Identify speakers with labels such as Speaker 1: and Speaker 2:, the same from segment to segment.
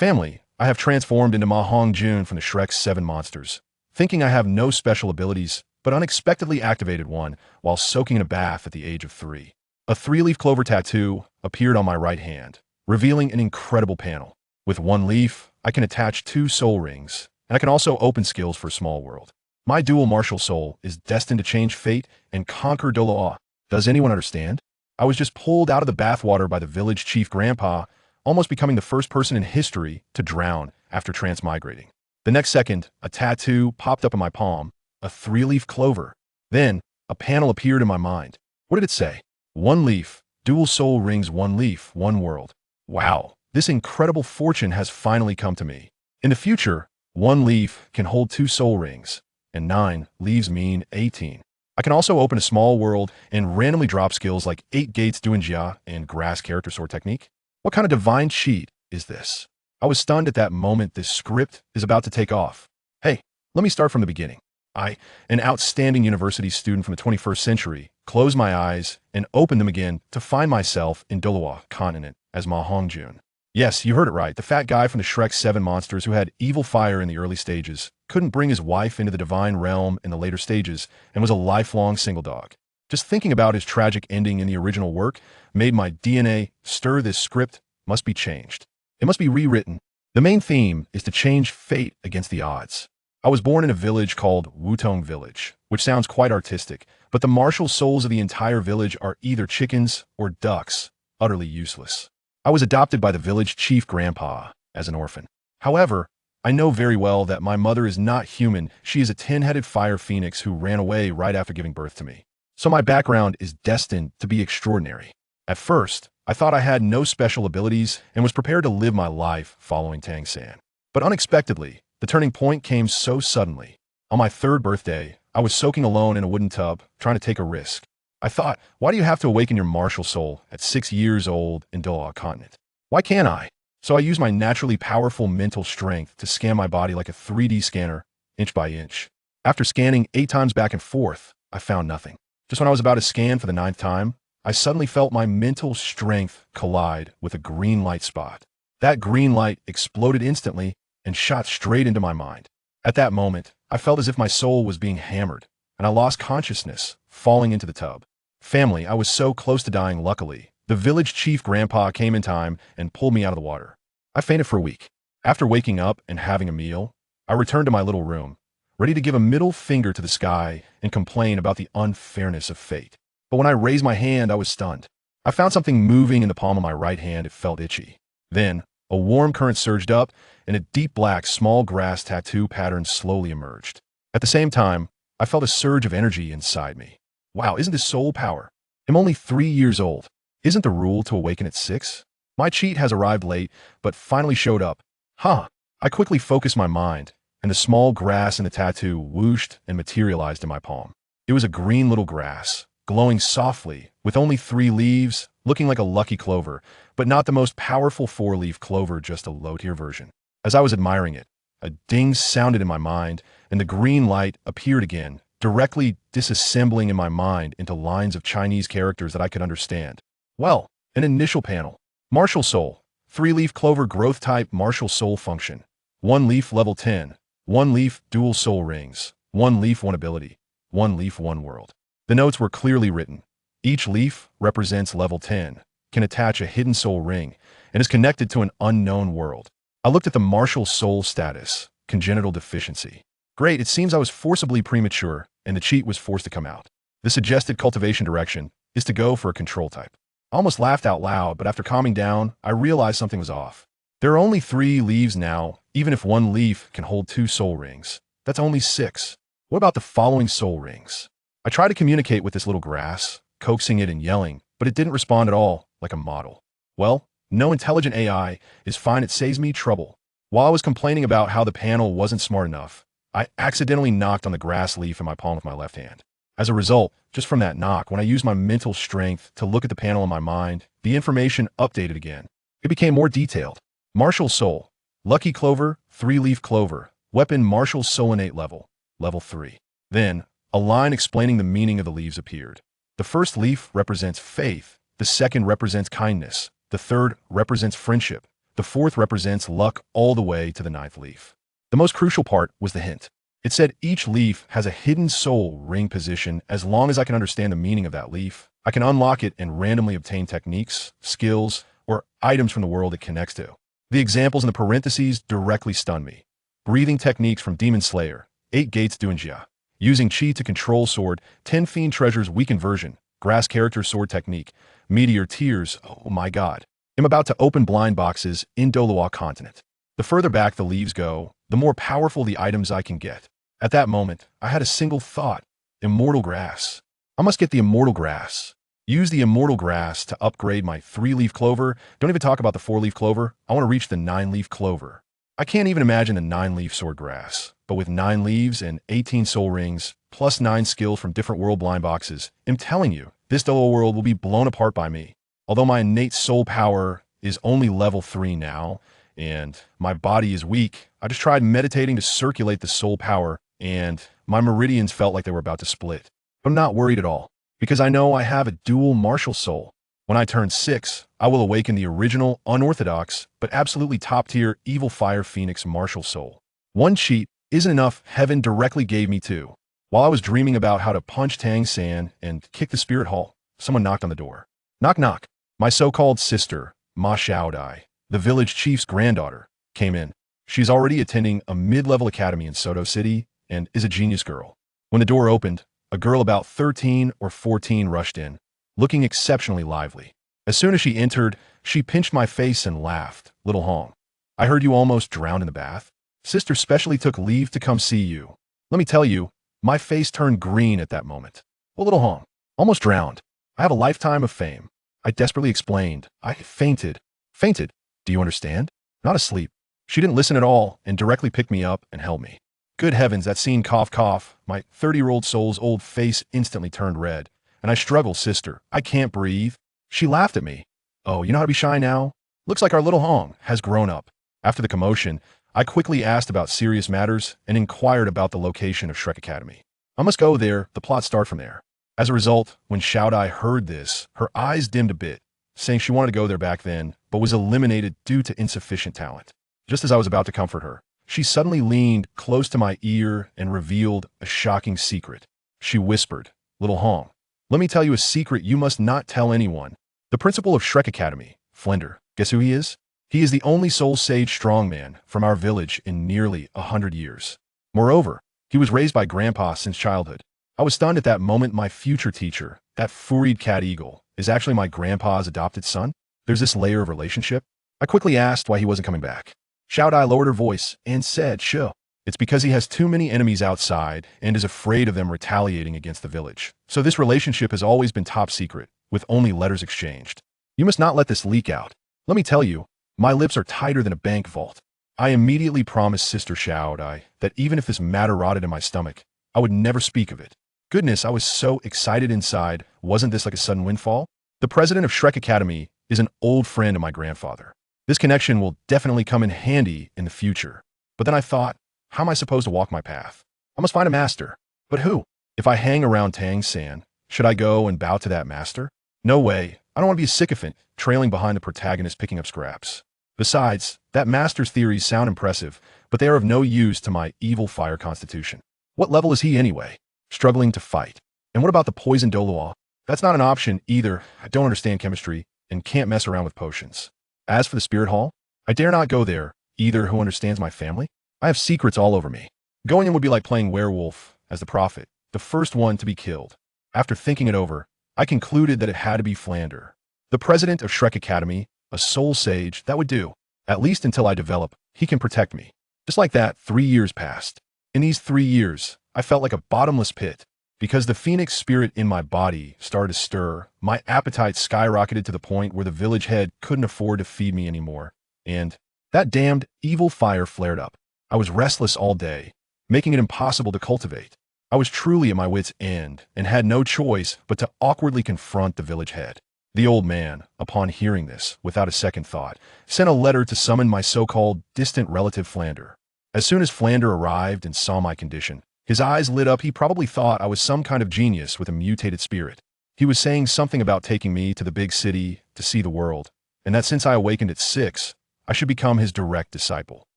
Speaker 1: Family, I have transformed into Ma Hongjun from the Shrek's 7 monsters, thinking I have no special abilities, but unexpectedly activated one while soaking in a bath at the age of 3. A 3-leaf clover tattoo appeared on my right hand, revealing an incredible panel. With 1 leaf, I can attach 2 soul rings, and I can also open skills for Small World. My dual martial soul is destined to change fate and conquer Douluo. Does anyone understand? I was just pulled out of the bathwater by the village chief grandpa, almost becoming the first person in history to drown after transmigrating. The next second, a tattoo popped up in my palm, a 3-leaf clover. Then, a panel appeared in my mind. What did it say? 1 leaf, dual soul rings, 1 leaf, 1 world. Wow, this incredible fortune has finally come to me. In the future, 1 leaf can hold 2 soul rings, and 9 leaves mean 18. I can also open a small world and randomly drop skills like 8 gates Duanjia and grass character sword technique. What kind of divine cheat is this? I was stunned at that moment. This script is about to take off. Hey, let me start from the beginning. I, an outstanding university student from the 21st century, closed my eyes and opened them again to find myself in Douluo continent as Ma Hongjun. Yes, you heard it right. The fat guy from the Shrek's 7 monsters who had evil fire in the early stages, couldn't bring his wife into the divine realm in the later stages, and was a lifelong single dog. Just thinking about his tragic ending in the original work made my DNA stir. This script must be changed. It must be rewritten. The main theme is to change fate against the odds. I was born in a village called Wutong Village, which sounds quite artistic, but the martial souls of the entire village are either chickens or ducks, utterly useless. I was adopted by the village chief grandpa as an orphan. However, I know very well that my mother is not human. She is a 10-headed fire phoenix who ran away right after giving birth to me. So my background is destined to be extraordinary. At first, I thought I had no special abilities and was prepared to live my life following Tang San. But unexpectedly, the turning point came so suddenly. On my 3rd birthday, I was soaking alone in a wooden tub, trying to take a risk. I thought, why do you have to awaken your martial soul at 6 years old in Douluo continent? Why can't I? So I used my naturally powerful mental strength to scan my body like a 3D scanner, inch by inch. After scanning 8 times back and forth, I found nothing. Just when I was about to scan for the 9th time, I suddenly felt my mental strength collide with a green light spot. That green light exploded instantly and shot straight into my mind. At that moment, I felt as if my soul was being hammered, and I lost consciousness, falling into the tub. Family, I was so close to dying. Luckily, the village chief grandpa came in time and pulled me out of the water. I fainted for a week. After waking up and having a meal, I returned to my little room, ready to give a middle finger to the sky and complain about the unfairness of fate. But when I raised my hand, I was stunned. I found something moving in the palm of my right hand. It felt itchy. Then, a warm current surged up, and a deep black small grass tattoo pattern slowly emerged. At the same time, I felt a surge of energy inside me. Wow, isn't this soul power? I'm only 3 years old. Isn't the rule to awaken at 6? My cheat has arrived late, but finally showed up. I quickly focused my mind, and the small grass in the tattoo whooshed and materialized in my palm. It was a green little grass, glowing softly, with only 3 leaves, looking like a lucky clover, but not the most powerful 4-leaf clover, just a low-tier version. As I was admiring it, a ding sounded in my mind, and the green light appeared again, directly disassembling in my mind into lines of Chinese characters that I could understand. Well, an initial panel. Martial Soul, 3-leaf clover growth type martial soul function. 1 leaf level 10, 1 leaf dual soul rings, 1 leaf 1 ability, 1 leaf 1 world. The notes were clearly written. Each leaf represents level 10, can attach a hidden soul ring, and is connected to an unknown world. I looked at the martial soul status, congenital deficiency. Great, it seems I was forcibly premature, and the cheat was forced to come out. The suggested cultivation direction is to go for a control type. I almost laughed out loud, but after calming down, I realized something was off. There are only 3 leaves now. Even if 1 leaf can hold 2 soul rings, that's only 6. What about the following soul rings? I tried to communicate with this little grass, coaxing it and yelling, but it didn't respond at all, like a model. Well, no intelligent AI is fine. It saves me trouble. While I was complaining about how the panel wasn't smart enough, I accidentally knocked on the grass leaf in my palm with my left hand. As a result, just from that knock, when I used my mental strength to look at the panel in my mind, the information updated again. It became more detailed. Martial Soul, Lucky Clover, 3-leaf clover, weapon martial solinate level, level 3. Then, a line explaining the meaning of the leaves appeared. The first leaf represents faith, the second represents kindness, the third represents friendship, The fourth represents luck all the way to the ninth leaf. The most crucial part was the hint. It said each leaf has a hidden soul ring position. As long as I can understand the meaning of that leaf, I can unlock it and randomly obtain techniques, skills, or items from the world it connects to. The examples in the parentheses directly stun me. Breathing techniques from Demon Slayer, 8 Gates Duanjia. Using Chi to control sword, 10 Fiend Treasures weakened version, Grass character sword technique, Meteor Tears, oh my god. I'm about to open blind boxes in Douluo continent. The further back the leaves go, the more powerful the items I can get. At that moment, I had a single thought. Immortal Grass. I must get the Immortal Grass. Use the Immortal Grass to upgrade my 3-leaf clover. Don't even talk about the 4-leaf clover. I want to reach the 9-leaf clover. I can't even imagine the 9-leaf sword grass. But with 9 leaves and 18 soul rings, plus 9 skills from different world blind boxes, I'm telling you, this Douluo world will be blown apart by me. Although my innate soul power is only level 3 now, and my body is weak, I just tried meditating to circulate the soul power, and my meridians felt like they were about to split. But I'm not worried at all, because I know I have a dual martial soul. When I turn 6, I will awaken the original, unorthodox, but absolutely top-tier Evil Fire Phoenix martial soul. One cheat isn't enough. Heaven directly gave me 2. While I was dreaming about how to punch Tang San and kick the spirit hall, someone knocked on the door. Knock knock. My so-called sister, Ma Xiaodai, the village chief's granddaughter, came in. She's already attending a mid-level academy in Soto City and is a genius girl. When the door opened, a girl about 13 or 14 rushed in, looking exceptionally lively. As soon as she entered, she pinched my face and laughed. Little Hong, I heard you almost drowned in the bath. Sister specially took leave to come see you. Let me tell you, my face turned green at that moment. Well, Little Hong, almost drowned. I have a lifetime of fame. I desperately explained. I fainted. Fainted? Do you understand? Not asleep. She didn't listen at all and directly picked me up and held me. Good heavens, that scene, cough cough. My 30-year-old soul's old face instantly turned red. And I struggled, sister. I can't breathe. She laughed at me. Oh, you know how to be shy now? Looks like our little Hong has grown up. After the commotion, I quickly asked about serious matters and inquired about the location of Shrek Academy. I must go there, the plot start from there. As a result, when Xiaodai heard this, her eyes dimmed a bit, saying she wanted to go there back then, but was eliminated due to insufficient talent. Just as I was about to comfort her, she suddenly leaned close to my ear and revealed a shocking secret. She whispered, Little Hong, let me tell you a secret you must not tell anyone. The principal of Shrek Academy, Flender, guess who he is? He is the only soul sage strongman from our village in nearly 100 years. Moreover, he was raised by Grandpa since childhood. I was stunned at that moment. My future teacher, that furried cat eagle, is actually my grandpa's adopted son. There's this layer of relationship. I quickly asked why he wasn't coming back. Xiaodai lowered her voice and said, Sure. It's because he has too many enemies outside and is afraid of them retaliating against the village. So this relationship has always been top secret, with only letters exchanged. You must not let this leak out. Let me tell you, my lips are tighter than a bank vault. I immediately promised Sister Xiaodai that even if this matter rotted in my stomach, I would never speak of it. Goodness, I was so excited inside. Wasn't this like a sudden windfall? The president of Shrek Academy is an old friend of my grandfather. This connection will definitely come in handy in the future. But then I thought, how am I supposed to walk my path? I must find a master. But who? If I hang around Tang San, should I go and bow to that master? No way. I don't want to be a sycophant, trailing behind the protagonist picking up scraps. Besides, that master's theories sound impressive, but they are of no use to my evil fire constitution. What level is he anyway? Struggling to fight. And what about the poison Douluo? That's not an option either. I don't understand chemistry and can't mess around with potions. As for the spirit hall, I dare not go there, either. Who understands my family? I have secrets all over me. Going in would be like playing werewolf as the prophet, the first one to be killed. After thinking it over, I concluded that it had to be Flander, the president of Shrek Academy, a soul sage. That would do. At least until I develop, he can protect me. Just like that, 3 years passed. In these 3 years, I felt like a bottomless pit. Because the phoenix spirit in my body started to stir, my appetite skyrocketed to the point where the village head couldn't afford to feed me anymore. And that damned evil fire flared up. I was restless all day, making it impossible to cultivate. I was truly at my wit's end and had no choice but to awkwardly confront the village head. The old man, upon hearing this, without a second thought, sent a letter to summon my so-called distant relative Flander. As soon as Flander arrived and saw my condition, his eyes lit up. He probably thought I was some kind of genius with a mutated spirit. He was saying something about taking me to the big city to see the world, and that since I awakened at 6, I should become his direct disciple.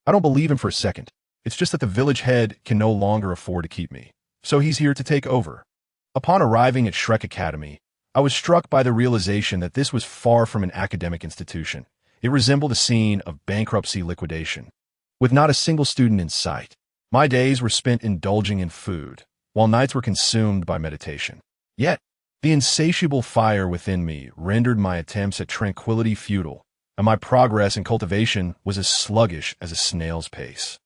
Speaker 1: I don't believe him for a second. It's just that the village head can no longer afford to keep me, so he's here to take over. Upon arriving at Shrek Academy, I was struck by the realization that this was far from an academic institution. It resembled a scene of bankruptcy liquidation, with not a single student in sight. My days were spent indulging in food, while nights were consumed by meditation. Yet, the insatiable fire within me rendered my attempts at tranquility futile, and my progress in cultivation was as sluggish as a snail's pace,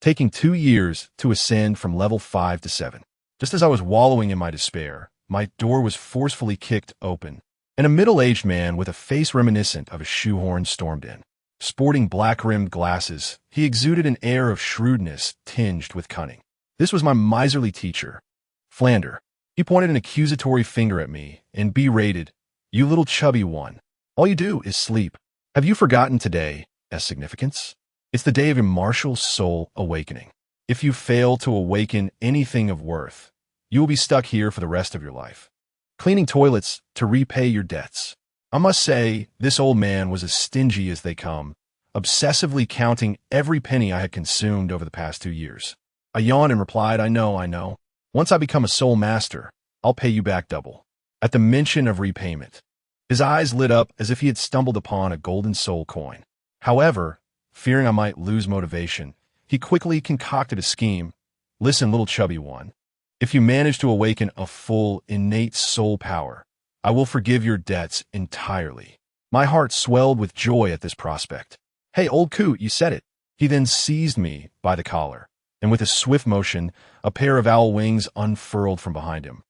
Speaker 1: taking 2 years to ascend from level 5 to 7. Just as I was wallowing in my despair, my door was forcefully kicked open, and a middle-aged man with a face reminiscent of a shoehorn stormed in. Sporting black-rimmed glasses, he exuded an air of shrewdness tinged with cunning. This was my miserly teacher, Flander. He pointed an accusatory finger at me and berated, "You little chubby one. All you do is sleep. Have you forgotten today's significance? It's the day of your martial soul awakening. If you fail to awaken anything of worth, you will be stuck here for the rest of your life, cleaning toilets to repay your debts." I must say, this old man was as stingy as they come, obsessively counting every penny I had consumed over the past 2 years. I yawned and replied, I know. Once I become a soul master, I'll pay you back double." At the mention of repayment, his eyes lit up as if he had stumbled upon a golden soul coin. However, fearing I might lose motivation, he quickly concocted a scheme. "Listen, little chubby one. If you manage to awaken a full, innate soul power, I will forgive your debts entirely." My heart swelled with joy at this prospect. "Hey, old coot, you said it." He then seized me by the collar, and with a swift motion, a pair of owl wings unfurled from behind him,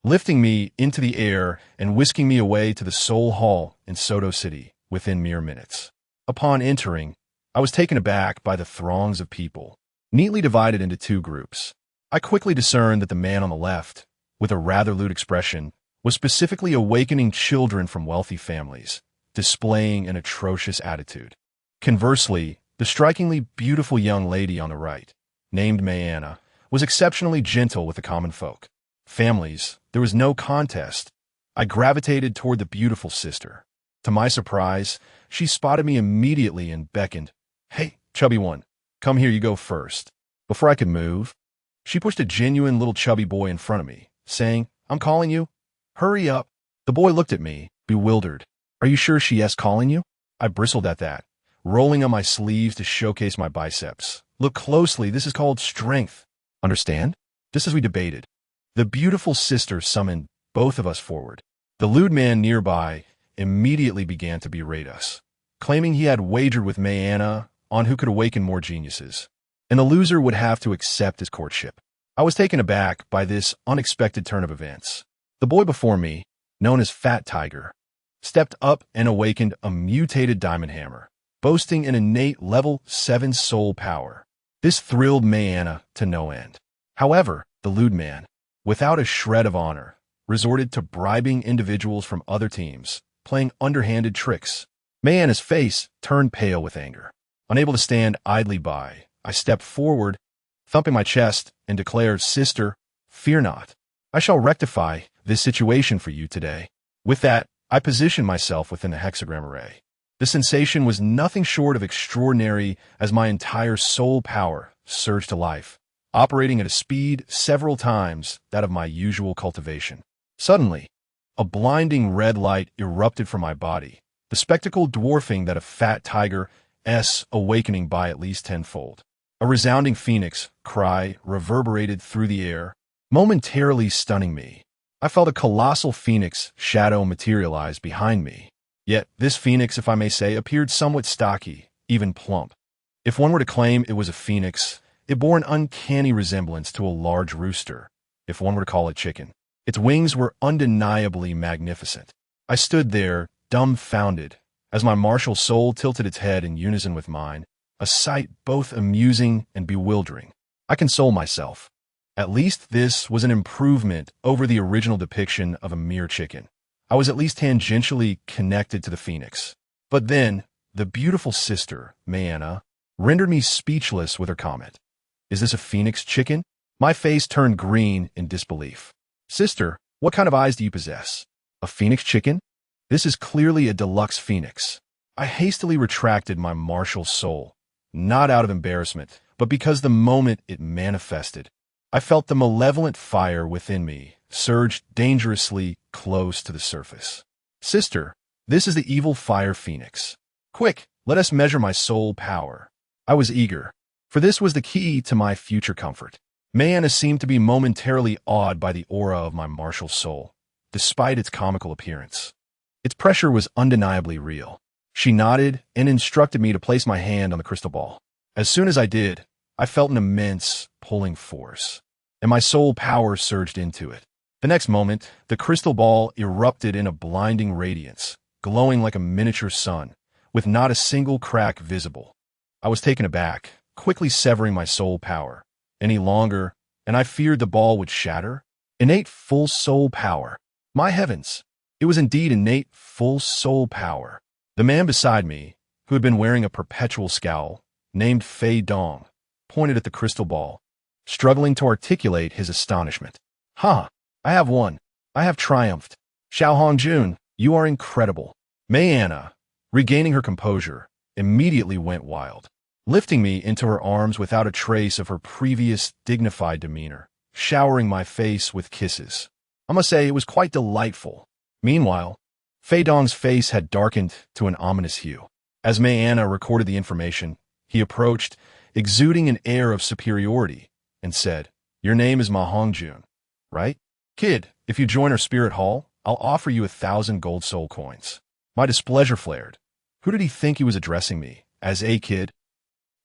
Speaker 1: lifting me into the air and whisking me away to the Soul Hall in Soto City within mere minutes. Upon entering, I was taken aback by the throngs of people, neatly divided into 2 groups. I quickly discerned that the man on the left, with a rather lewd expression, was specifically awakening children from wealthy families, displaying an atrocious attitude. Conversely, the strikingly beautiful young lady on the right, named Mayana, was exceptionally gentle with the common folk. Families, there was no contest. I gravitated toward the beautiful sister. To my surprise, she spotted me immediately and beckoned, "Hey, chubby one, come here, you go first." Before I could move, she pushed a genuine little chubby boy in front of me, saying, "I'm calling you. Hurry up." The boy looked at me, bewildered. "Are you sure she's calling you?" I bristled at that, rolling on my sleeves to showcase my biceps. "Look closely, this is called strength. Understand?" Just as we debated, the beautiful sister summoned both of us forward. The lewd man nearby immediately began to berate us, claiming he had wagered with Mayana on who could awaken more geniuses, and the loser would have to accept his courtship. I was taken aback by this unexpected turn of events. The boy before me, known as Fat Tiger, stepped up and awakened a mutated diamond hammer, boasting an innate level 7 soul power. This thrilled Mayana to no end. However, the lewd man, without a shred of honor, resorted to bribing individuals from other teams, playing underhanded tricks. Mayana's face turned pale with anger. Unable to stand idly by, I stepped forward, thumping my chest, and declared, "Sister, fear not. I shall rectify this situation for you today." With that, I positioned myself within the hexagram array. The sensation was nothing short of extraordinary as my entire soul power surged to life, operating at a speed several times that of my usual cultivation. Suddenly, a blinding red light erupted from my body, the spectacle dwarfing that of Fat Tiger's awakening by at least tenfold. A resounding phoenix cry reverberated through the air, momentarily stunning me. I felt a colossal phoenix shadow materialize behind me. Yet this phoenix, if I may say, appeared somewhat stocky, even plump. If one were to claim it was a phoenix, it bore an uncanny resemblance to a large rooster, if one were to call it chicken. Its wings were undeniably magnificent. I stood there, dumbfounded, as my martial soul tilted its head in unison with mine, a sight both amusing and bewildering. I consoled myself. At least this was an improvement over the original depiction of a mere chicken. I was at least tangentially connected to the phoenix. But then, the beautiful sister, Mayana, rendered me speechless with her comment. "Is this a phoenix chicken?" My face turned green in disbelief. "Sister, what kind of eyes do you possess? A phoenix chicken? This is clearly a deluxe phoenix. I hastily retracted my martial soul, not out of embarrassment, but because the moment it manifested, I felt the malevolent fire within me surge dangerously close to the surface. Sister, this is the evil fire phoenix. Quick, let us measure my soul power. I was eager, for this was the key to my future comfort. Mayana seemed to be momentarily awed by the aura of my martial soul, despite its comical appearance. Its pressure was undeniably real. She nodded and instructed me to place my hand on the crystal ball. As soon as I did, I felt an immense pulling force, and my soul power surged into it. The next moment, the crystal ball erupted in a blinding radiance, glowing like a miniature sun, with not a single crack visible. I was taken aback, quickly severing my soul power. Any longer, and I feared the ball would shatter. Innate full soul power. My heavens! It was indeed innate full soul power. The man beside me, who had been wearing a perpetual scowl, named Fei Dong, pointed at the crystal ball, struggling to articulate his astonishment. Ha! I have won. I have triumphed. Xiao Hongjun, you are incredible. Mayana, regaining her composure, immediately went wild, lifting me into her arms without a trace of her previous dignified demeanor, showering my face with kisses. I must say it was quite delightful. Meanwhile, Fei Dong's face had darkened to an ominous hue. As Mayana recorded the information, he approached, exuding an air of superiority, and said, "Your name is Ma Hongjun, right? Kid, if you join our spirit hall, I'll offer you 1,000 gold soul coins." My displeasure flared. Who did he think he was addressing me? As a kid?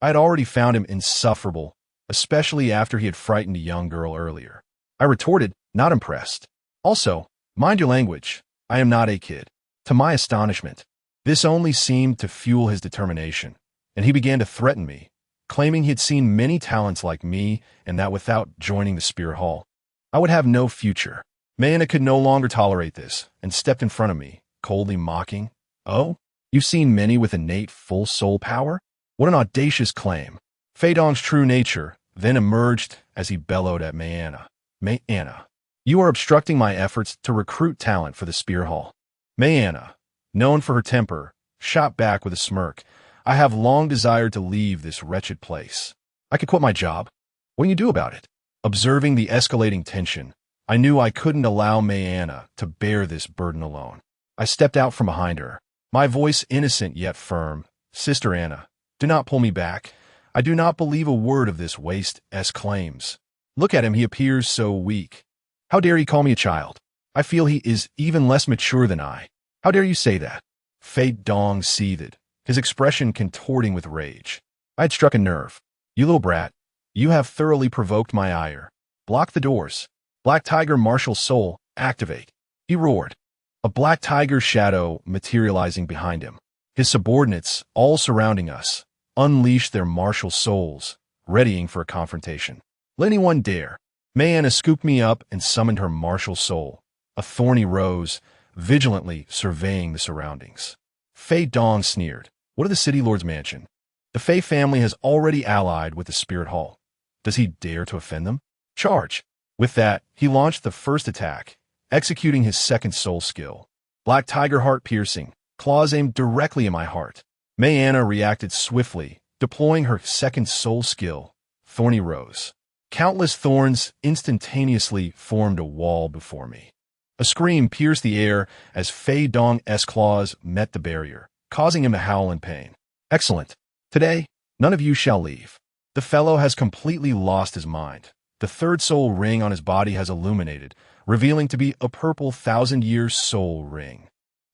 Speaker 1: I had already found him insufferable, especially after he had frightened a young girl earlier. I retorted, not impressed. Also, mind your language, I am not a kid. To my astonishment, this only seemed to fuel his determination, and he began to threaten me, claiming he had seen many talents like me and that without joining the spirit hall, I would have no future. Mayana could no longer tolerate this and stepped in front of me, coldly mocking. "Oh, you've seen many with innate full soul power? What an audacious claim." Fei Dong's true nature then emerged as he bellowed at Mayana. "Mayana, you are obstructing my efforts to recruit talent for the Spear Hall." Mayana, known for her temper, shot back with a smirk. "I have long desired to leave this wretched place. I could quit my job. What can you do about it?" Observing the escalating tension, I knew I couldn't allow Mayana to bear this burden alone. I stepped out from behind her, my voice innocent yet firm. "Sister Anna, do not pull me back. I do not believe a word of this waste's claims. Look at him, he appears so weak. How dare he call me a child? I feel he is even less mature than I. How dare you say that?" Fei Dong seethed, his expression contorting with rage. I had struck a nerve. "You little brat, you have thoroughly provoked my ire. Block the doors. Black Tiger Martial Soul, activate." He roared, a black tiger shadow materializing behind him. His subordinates, all surrounding us, unleashed their martial souls, readying for a confrontation. "Let anyone dare." Mayana scooped me up and summoned her martial soul, a thorny rose, vigilantly surveying the surroundings. Fei Dong sneered. "What of the City Lord's mansion? The Fei family has already allied with the Spirit Hall. Does he dare to offend them? Charge!" With that, he launched the first attack, executing his second soul skill. Black Tiger Heart Piercing, claws aimed directly in my heart. Mayana reacted swiftly, deploying her second soul skill, Thorny Rose. Countless thorns instantaneously formed a wall before me. A scream pierced the air as Fei Dong's claws met the barrier, causing him to howl in pain. "Excellent. Today, none of you shall leave." The fellow has completely lost his mind. The third soul ring on his body has illuminated, revealing to be a purple 1,000-year soul ring.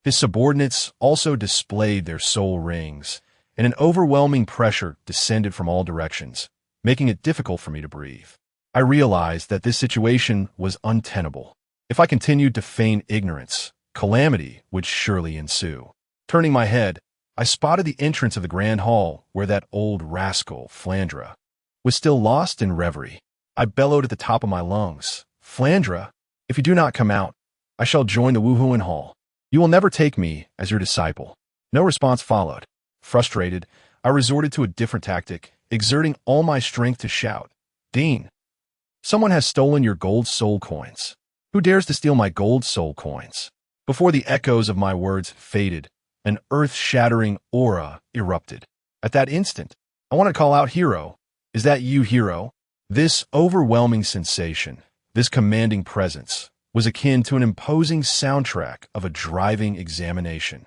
Speaker 1: His subordinates also displayed their soul rings, and an overwhelming pressure descended from all directions, making it difficult for me to breathe. I realized that this situation was untenable. If I continued to feign ignorance, calamity would surely ensue. Turning my head, I spotted the entrance of the Grand Hall where that old rascal, Flandra, was still lost in reverie. I bellowed at the top of my lungs, "Flandra, if you do not come out, I shall join the Wuhuan Hall. You will never take me as your disciple." No response followed. Frustrated, I resorted to a different tactic, exerting all my strength to shout, "Dean, someone has stolen your gold soul coins. Who dares to steal my gold soul coins?" Before the echoes of my words faded, An earth-shattering aura erupted. At that instant, I want to call out Hero. Is that you, Hero? This overwhelming sensation, this commanding presence, was akin to an imposing soundtrack of a driving examination.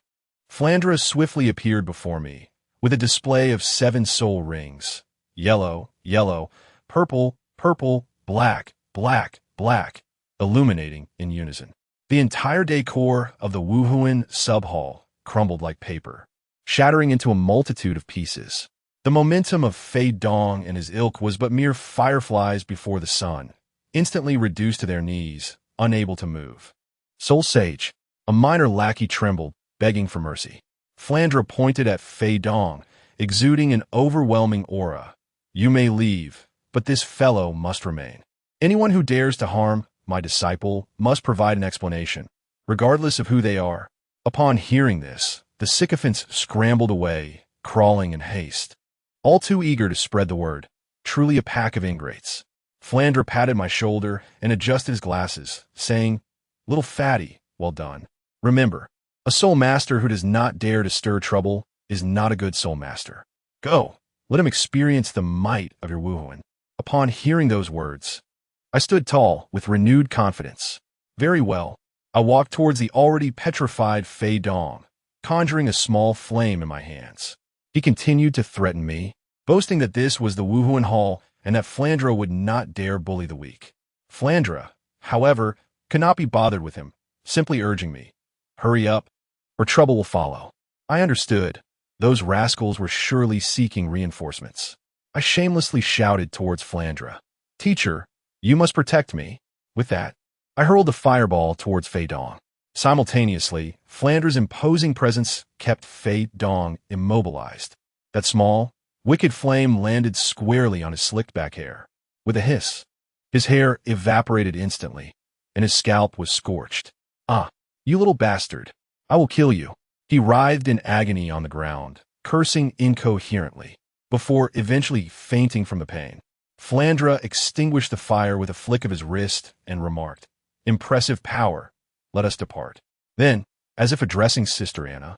Speaker 1: Flandra swiftly appeared before me, with a display of 7 soul rings. Yellow, yellow, purple, purple, black, black, black, illuminating in unison. The entire decor of the Wuhuan sub-hall crumbled like paper, shattering into a multitude of pieces. The momentum of Fei Dong and his ilk was but mere fireflies before the sun, instantly reduced to their knees, unable to move. Soul Sage, a minor lackey, trembled, begging for mercy. Flandra pointed at Fei Dong, exuding an overwhelming aura. You may leave, but this fellow must remain. Anyone who dares to harm my disciple must provide an explanation, regardless of who they are. Upon hearing this, the sycophants scrambled away, crawling in haste, all too eager to spread the word. Truly a pack of ingrates. Flandra patted my shoulder and adjusted his glasses, saying, "Little fatty, well done. Remember, a soul master who does not dare to stir trouble is not a good soul master. Go, let him experience the might of your Wuhuan." Upon hearing those words, I stood tall with renewed confidence. Very well. I walked towards the already petrified Fei Dong, conjuring a small flame in my hands. He continued to threaten me, boasting that this was the Wuhuan Hall and that Flandra would not dare bully the weak. Flandra, however, could not be bothered with him, simply urging me, "Hurry up, or trouble will follow." I understood. Those rascals were surely seeking reinforcements. I shamelessly shouted towards Flandra, "Teacher, you must protect me." With that, I hurled the fireball towards Fei Dong. Simultaneously, Flandra's imposing presence kept Fei Dong immobilized. That small, wicked flame landed squarely on his slicked-back hair. With a hiss, his hair evaporated instantly, and his scalp was scorched. "Ah, you little bastard! I will kill you." He writhed in agony on the ground, cursing incoherently, before eventually fainting from the pain. Flandra extinguished the fire with a flick of his wrist and remarked, "Impressive power. Let us depart." Then, as if addressing Sister Anna,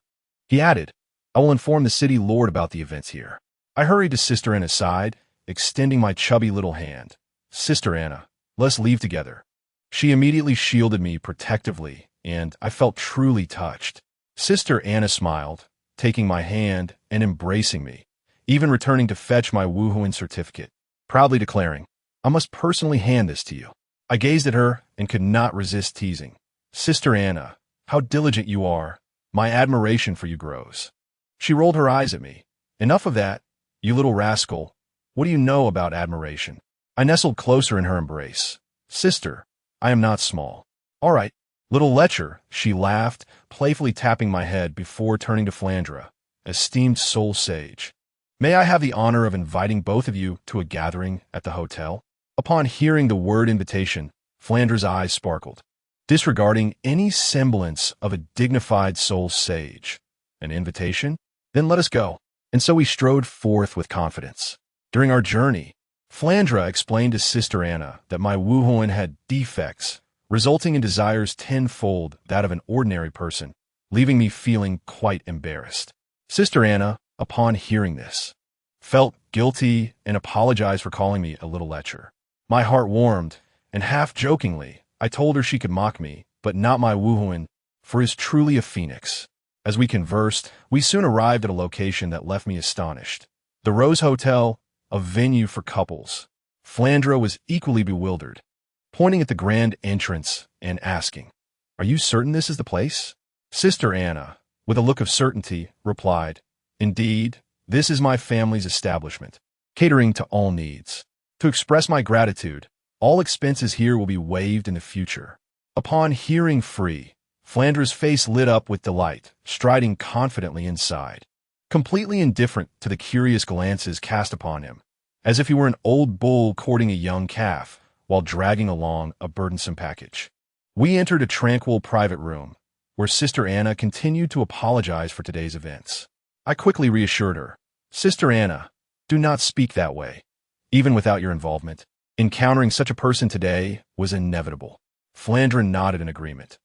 Speaker 1: he added, "I will inform the city lord about the events here." I hurried to Sister Anna's side, extending my chubby little hand. "Sister Anna, let's leave together." She immediately shielded me protectively, and I felt truly touched. Sister Anna smiled, taking my hand and embracing me, even returning to fetch my Wuhuan certificate, proudly declaring, "I must personally hand this to you." I gazed at her and could not resist teasing. "Sister Anna, how diligent you are. My admiration for you grows." She rolled her eyes at me. "Enough of that, you little rascal. What do you know about admiration?" I nestled closer in her embrace. "Sister, I am not small." "All right, little lecher," she laughed, playfully tapping my head before turning to Flandra, "Esteemed soul sage, may I have the honor of inviting both of you to a gathering at the hotel?" Upon hearing the word invitation, Flandra's eyes sparkled, disregarding any semblance of a dignified soul sage. "An invitation? Then let us go." And so we strode forth with confidence. During our journey, Flandra explained to Sister Anna that my Wuhuan had defects, resulting in desires tenfold that of an ordinary person, leaving me feeling quite embarrassed. Sister Anna, upon hearing this, felt guilty and apologized for calling me a little lecher. My heart warmed, and half-jokingly, I told her she could mock me, but not my Wuhuan, for he is truly a phoenix. As we conversed, we soon arrived at a location that left me astonished. The Rose Hotel, a venue for couples. Flandra was equally bewildered, pointing at the grand entrance and asking, "Are you certain this is the place?" Sister Anna, with a look of certainty, replied, "Indeed, this is my family's establishment, catering to all needs. To express my gratitude, all expenses here will be waived in the future." Upon hearing free, Flandra's face lit up with delight, striding confidently inside, completely indifferent to the curious glances cast upon him, as if he were an old bull courting a young calf while dragging along a burdensome package. We entered a tranquil private room, where Sister Anna continued to apologize for today's events. I quickly reassured her, "Sister Anna, do not speak that way. Even without your involvement, encountering such a person today was inevitable." Flandra nodded in agreement.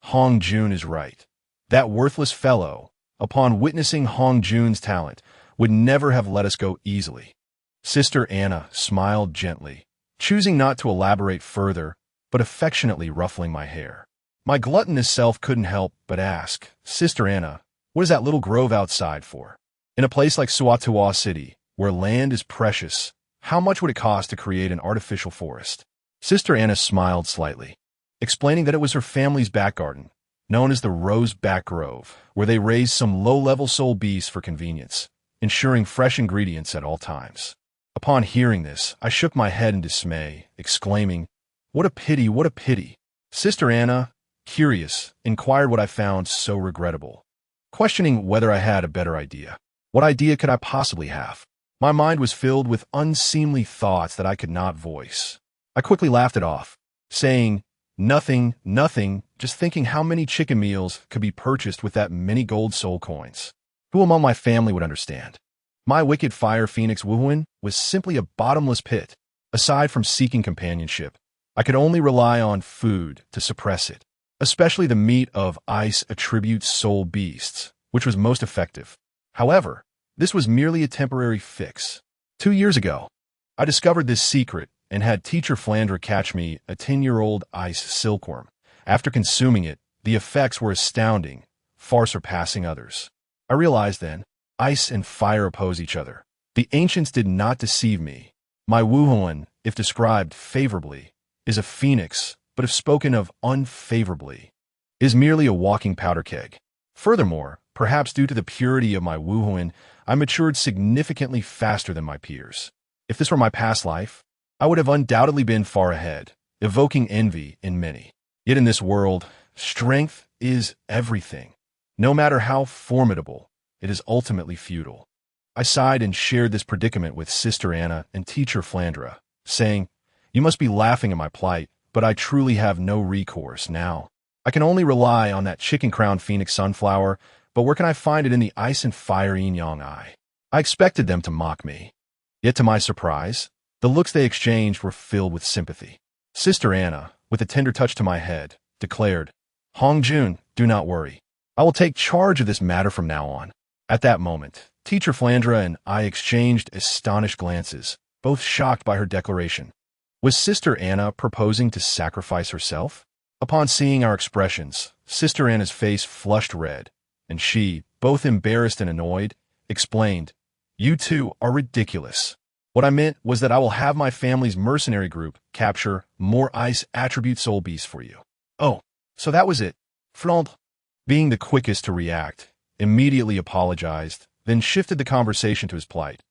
Speaker 1: "Hongjun is right. That worthless fellow upon witnessing Hongjun's talent, would never have let us go easily. Sister Anna smiled gently, choosing not to elaborate further, but affectionately ruffling my hair. My gluttonous self couldn't help but ask, Sister Anna, what is that little grove outside for? In a place like Suatua City, where land is precious, how much would it cost to create an artificial forest? Sister Anna smiled slightly, explaining that it was her family's back garden, known as the Rose-Back Grove, where they raised some low-level soul beasts for convenience, ensuring fresh ingredients at all times. Upon hearing this, I shook my head in dismay, exclaiming, what a pity, what a pity. Sister Anna, curious, inquired what I found so regrettable, questioning whether I had a better idea. What idea could I possibly have? My mind was filled with unseemly thoughts that I could not voice. I quickly laughed it off, saying, nothing, just thinking how many chicken meals could be purchased with that many gold soul coins. Who among my family would understand? My wicked fire phoenix Wuhuan was simply a bottomless pit. Aside from seeking companionship, I could only rely on food to suppress it, especially the meat of ice attribute soul beasts, which was most effective. However, this was merely a temporary fix. 2 years ago, I discovered this secret and had teacher Flandra catch me a 10-year-old ice silkworm. After consuming it, the effects were astounding, far surpassing others. I realized then, ice and fire oppose each other. The ancients did not deceive me. My Wuhuan, if described favorably, is a phoenix, but if spoken of unfavorably, is merely a walking powder keg. Furthermore, perhaps due to the purity of my Wuhuan, I matured significantly faster than my peers. If this were my past life, I would have undoubtedly been far ahead, evoking envy in many. Yet in this world, strength is everything. No matter how formidable, it is ultimately futile. I sighed and shared this predicament with Sister Anna and teacher Flandra, saying, you must be laughing at my plight, but I truly have no recourse now. I can only rely on that chicken-crowned phoenix sunflower, but where can I find it in the ice and fire yin-yang eye? I expected them to mock me. Yet to my surprise, the looks they exchanged were filled with sympathy. Sister Anna, with a tender touch to my head, declared, Hongjun, do not worry. I will take charge of this matter from now on. At that moment, teacher Flandra and I exchanged astonished glances, both shocked by her declaration. Was Sister Anna proposing to sacrifice herself? Upon seeing our expressions, Sister Anna's face flushed red, and she, both embarrassed and annoyed, explained, you two are ridiculous. What I meant was that I will have my family's mercenary group capture more ice attribute soul beasts for you. Oh, so that was it. Flandre, being the quickest to react, immediately apologized, then shifted the conversation to his plight.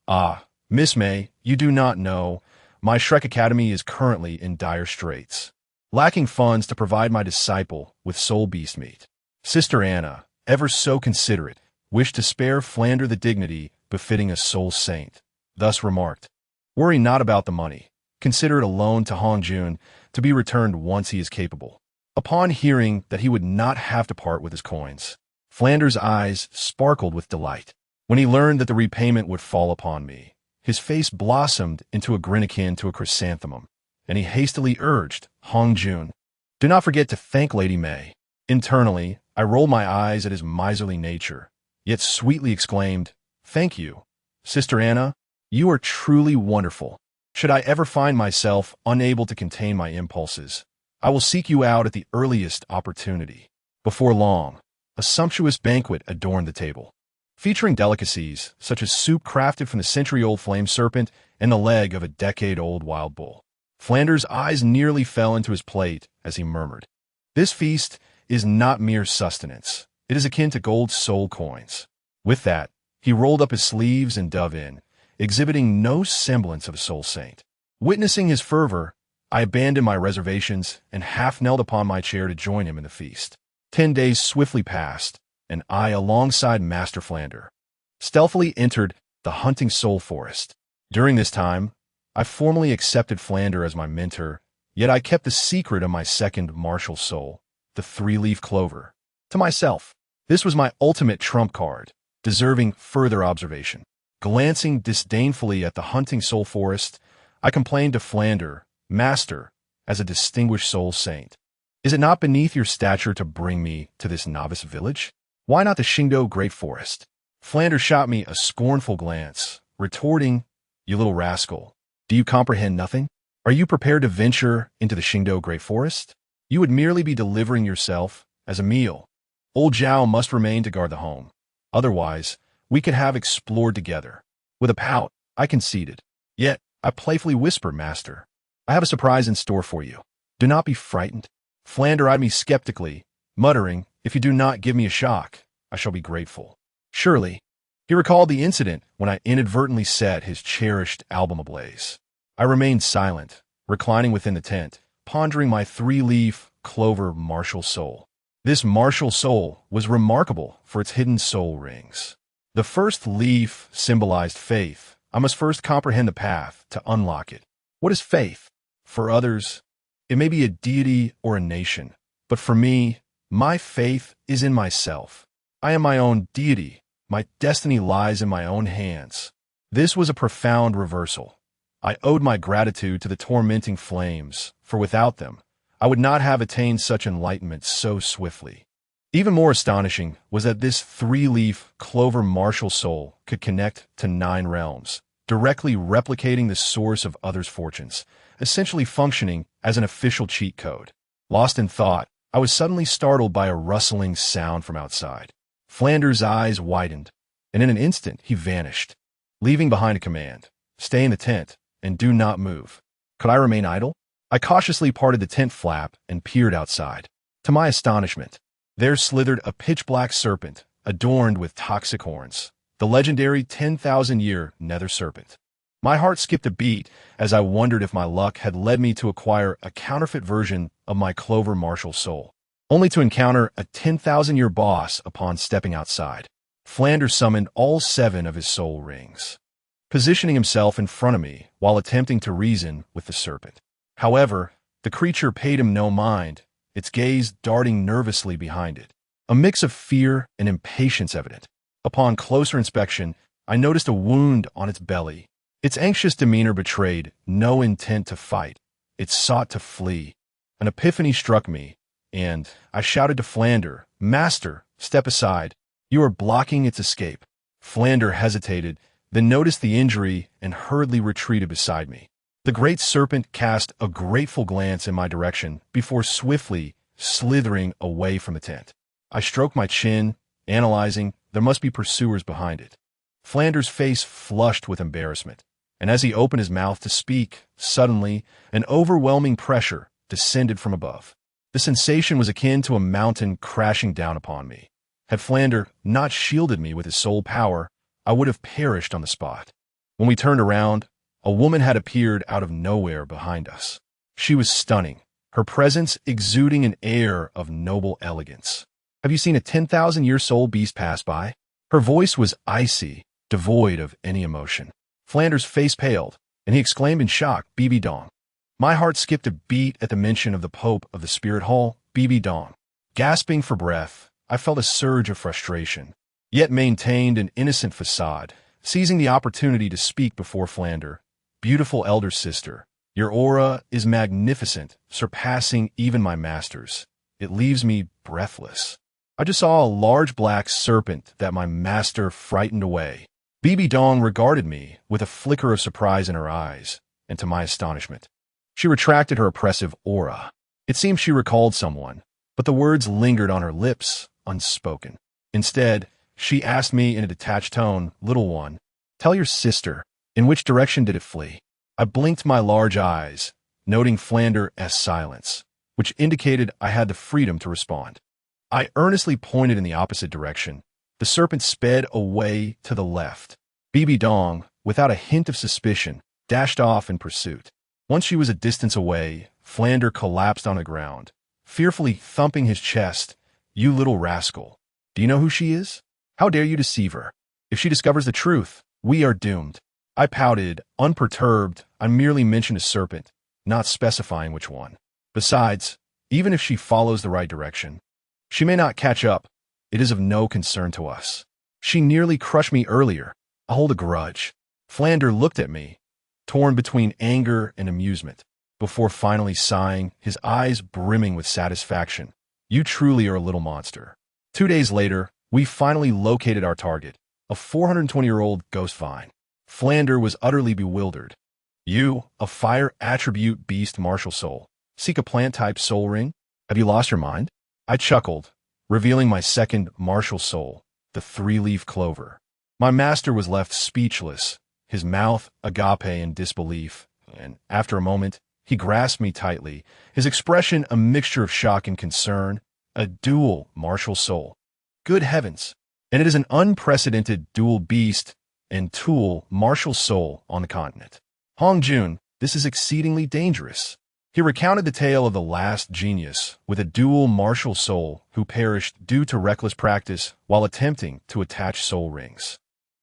Speaker 1: Ah, Miss May, you do not know, my Shrek Academy is currently in dire straits, lacking funds to provide my disciple with soul beast meat. Sister Anna, ever so considerate, wished to spare Flandre the dignity befitting a soul saint, thus remarked, worry not about the money. Consider it a loan to Hongjun to be returned once he is capable. Upon hearing that he would not have to part with his coins, Flandre's eyes sparkled with delight. When he learned that the repayment would fall upon me, his face blossomed into a grin akin to a chrysanthemum, and he hastily urged, Hongjun, do not forget to thank Lady May. Internally, I rolled my eyes at his miserly nature, yet sweetly exclaimed, thank you. Sister Anna, you are truly wonderful. Should I ever find myself unable to contain my impulses, I will seek you out at the earliest opportunity. Before long, a sumptuous banquet adorned the table, featuring delicacies such as soup crafted from the century-old flame serpent and the leg of a decade-old wild bull. Flandre's eyes nearly fell into his plate as he murmured, this feast is not mere sustenance. It is akin to gold soul coins. With that, he rolled up his sleeves and dove in, exhibiting no semblance of a soul saint. Witnessing his fervor, I abandoned my reservations and half knelt upon my chair to join him in the feast. 10 days swiftly passed, and I, alongside Master Flandre, stealthily entered the hunting soul forest. During this time, I formally accepted Flandre as my mentor, yet I kept the secret of my second martial soul, the 3-leaf clover, to myself. This was my ultimate trump card, deserving further observation. Glancing disdainfully at the hunting soul forest, I complained to Flandre, Master, as a distinguished soul saint, is it not beneath your stature to bring me to this novice village? Why not the Qingdao Great Forest? Flanders shot me a scornful glance, retorting, "You little rascal. Do you comprehend nothing? Are you prepared to venture into the Qingdao Great Forest? You would merely be delivering yourself as a meal. Old Zhao must remain to guard the home. Otherwise, we could have explored together." With a pout, I conceded. Yet, I playfully whispered, "Master, I have a surprise in store for you. Do not be frightened." Flander eyed me skeptically, muttering, "If you do not give me a shock, I shall be grateful." Surely, he recalled the incident when I inadvertently set his cherished album ablaze. I remained silent, reclining within the tent, pondering my three-leaf Clover martial soul. This martial soul was remarkable for its hidden soul rings. The first leaf symbolized faith. I must first comprehend the path to unlock it. What is faith? For others, it may be a deity or a nation. But for me, my faith is in myself. I am my own deity. My destiny lies in my own hands. This was a profound reversal. I owed my gratitude to the tormenting flames, for without them, I would not have attained such enlightenment so swiftly. Even more astonishing was that this three-leaf Clover martial soul could connect to 9 realms, directly replicating the source of others' fortunes, essentially functioning as an official cheat code. Lost in thought, I was suddenly startled by a rustling sound from outside. Flanders' eyes widened, and in an instant he vanished, leaving behind a command: "Stay in the tent and do not move." Could I remain idle? I cautiously parted the tent flap and peered outside. To my astonishment, there slithered a pitch-black serpent, adorned with toxic horns, the legendary 10,000-year nether serpent. My heart skipped a beat as I wondered if my luck had led me to acquire a counterfeit version of my Clover martial soul, only to encounter a 10,000-year boss upon stepping outside. Flanders summoned all 7 of his soul rings, positioning himself in front of me while attempting to reason with the serpent. However, the creature paid him no mind, its gaze darting nervously behind it, a mix of fear and impatience evident. Upon closer inspection, I noticed a wound on its belly. Its anxious demeanor betrayed no intent to fight. It sought to flee. An epiphany struck me, and I shouted to Flander, "Master, step aside. You are blocking its escape." Flander hesitated, then noticed the injury and hurriedly retreated beside me. The great serpent cast a grateful glance in my direction before swiftly slithering away from the tent. I stroked my chin, analyzing. There must be pursuers behind it. Flanders' face flushed with embarrassment, and as he opened his mouth to speak, suddenly an overwhelming pressure descended from above. The sensation was akin to a mountain crashing down upon me. Had Flander not shielded me with his soul power, I would have perished on the spot. When we turned around, a woman had appeared out of nowhere behind us. She was stunning, her presence exuding an air of noble elegance. "Have you seen a 10,000-year soul beast pass by?" Her voice was icy, devoid of any emotion. Flanders' face paled, and he exclaimed in shock, "Bibi Dong." My heart skipped a beat at the mention of the Pope of the Spirit Hall, Bibi Dong. Gasping for breath, I felt a surge of frustration, yet maintained an innocent facade, seizing the opportunity to speak before Flander. "Beautiful elder sister, your aura is magnificent, surpassing even my master's. It leaves me breathless." I just saw a large black serpent that my master frightened away. Bibi Dong regarded me with a flicker of surprise in her eyes, and to my astonishment, she retracted her oppressive aura. It seemed she recalled someone, but the words lingered on her lips, unspoken. Instead, she asked me in a detached tone, "Little one, tell your sister, in which direction did it flee?" I blinked my large eyes, noting Flanders' silence, which indicated I had the freedom to respond. I earnestly pointed in the opposite direction. The serpent sped away to the left. Bibi Dong, without a hint of suspicion, dashed off in pursuit. Once she was a distance away, Flander collapsed on the ground, fearfully thumping his chest. "You little rascal. Do you know who she is? How dare you deceive her? If she discovers the truth, we are doomed." I pouted, unperturbed. I merely mentioned a serpent, not specifying which one. Besides, even if she follows the right direction, she may not catch up. It is of no concern to us. She nearly crushed me earlier. I hold a grudge. Flander looked at me, torn between anger and amusement, before finally sighing, his eyes brimming with satisfaction. "You truly are a little monster." 2 days later, We finally located our target, a 420-year-old ghost vine. Flander was utterly bewildered. You, a fire attribute beast martial soul, seek a plant-type soul ring? Have you lost your mind? I chuckled, revealing my second martial soul, the three-leaf clover. My master was left speechless, his mouth agape in disbelief, and after a moment, he grasped me tightly, his expression a mixture of shock and concern. A dual martial soul. Good heavens! And it is an unprecedented dual beast and tool martial soul on the continent. Hongjun, this is exceedingly dangerous. He recounted the tale of the last genius with a dual martial soul who perished due to reckless practice while attempting to attach soul rings.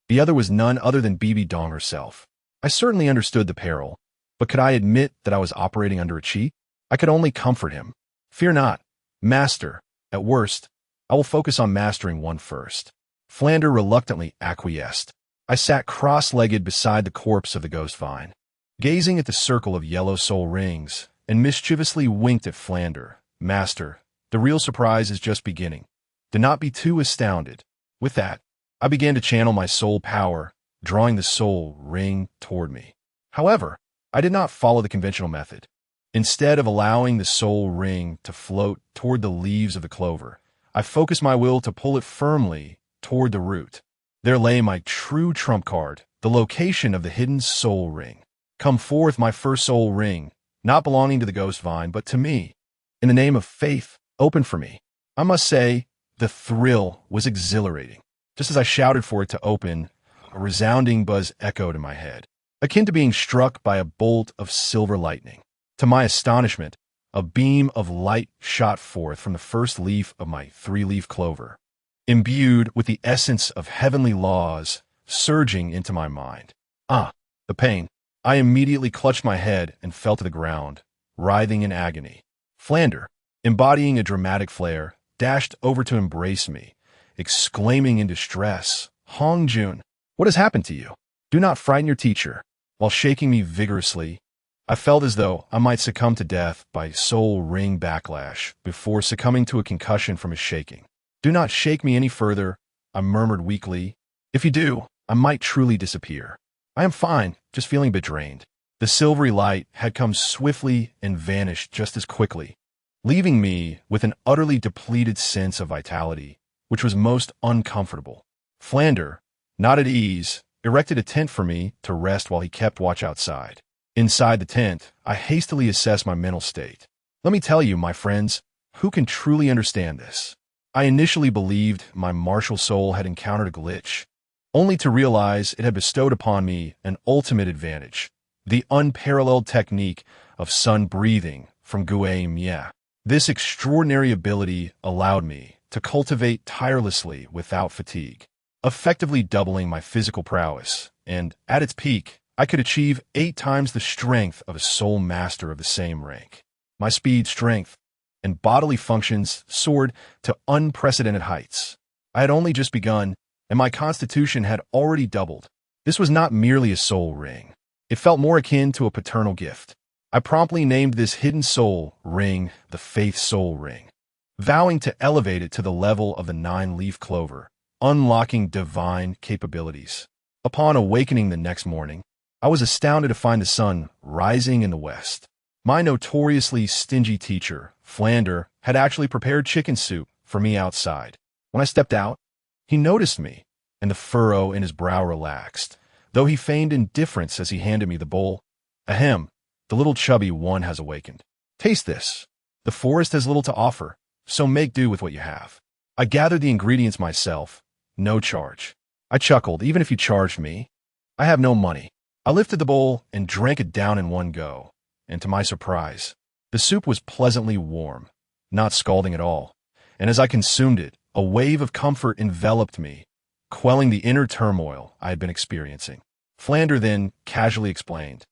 Speaker 1: The other was none other than Bibi Dong herself. I certainly understood the peril, but could I admit that I was operating under a cheat? I could only comfort him. Fear not, master. At worst, I will focus on mastering one first. Flander reluctantly acquiesced. I sat cross-legged beside the corpse of the ghost vine, gazing at the circle of yellow soul rings, and mischievously winked at Flander. Master, the real surprise is just beginning. Do not be too astounded. With that, I began to channel my soul power, drawing the soul ring toward me. However, I did not follow the conventional method. Instead of allowing the soul ring to float toward the leaves of the clover, I focused my will to pull it firmly toward the root. There lay my true trump card, the location of the hidden soul ring. Come forth, my first soul ring, not belonging to the ghost vine, but to me. In the name of faith, open for me. I must say, the thrill was exhilarating. Just as I shouted for it to open, a resounding buzz echoed in my head, akin to being struck by a bolt of silver lightning. To my astonishment, a beam of light shot forth from the first leaf of my three-leaf clover, imbued with the essence of heavenly laws surging into my mind. Ah, the pain. I immediately clutched my head and fell to the ground, writhing in agony. Flander, embodying a dramatic flair, dashed over to embrace me, exclaiming in distress, "Hongjun, what has happened to you? Do not frighten your teacher." While shaking me vigorously, I felt as though I might succumb to death by soul ring backlash before succumbing to a concussion from his shaking. "Do not shake me any further," I murmured weakly. "If you do, I might truly disappear. I am fine, just feeling a bit drained." The silvery light had come swiftly and vanished just as quickly, leaving me with an utterly depleted sense of vitality, which was most uncomfortable. Flander, not at ease, erected a tent for me to rest while he kept watch outside. Inside the tent, I hastily assessed my mental state. Let me tell you, my friends, who can truly understand this? I initially believed my martial soul had encountered a glitch, only to realize it had bestowed upon me an ultimate advantage, the unparalleled technique of sun breathing from Gue Mie. This extraordinary ability allowed me to cultivate tirelessly without fatigue, effectively doubling my physical prowess, and at its peak, I could achieve 8 times the strength of a soul master of the same rank. My speed, strength, and bodily functions soared to unprecedented heights. I had only just begun, and my constitution had already doubled. This was not merely a soul ring. It felt more akin to a paternal gift. I promptly named this hidden soul ring the Faith Soul Ring, vowing to elevate it to the level of the 9-leaf clover, unlocking divine capabilities. Upon awakening the next morning, I was astounded to find the sun rising in the west. My notoriously stingy teacher, Flander, had actually prepared chicken soup for me outside. When I stepped out, he noticed me, and the furrow in his brow relaxed, though he feigned indifference as he handed me the bowl. "Ahem, the little chubby one has awakened. Taste this. The forest has little to offer, so make do with what you have." I gathered the ingredients myself, no charge. I chuckled, "Even if you charged me, I have no money." I lifted the bowl and drank it down in one go, and to my surprise, the soup was pleasantly warm, not scalding at all, and as I consumed it, a wave of comfort enveloped me, quelling the inner turmoil I had been experiencing. Flander then casually explained,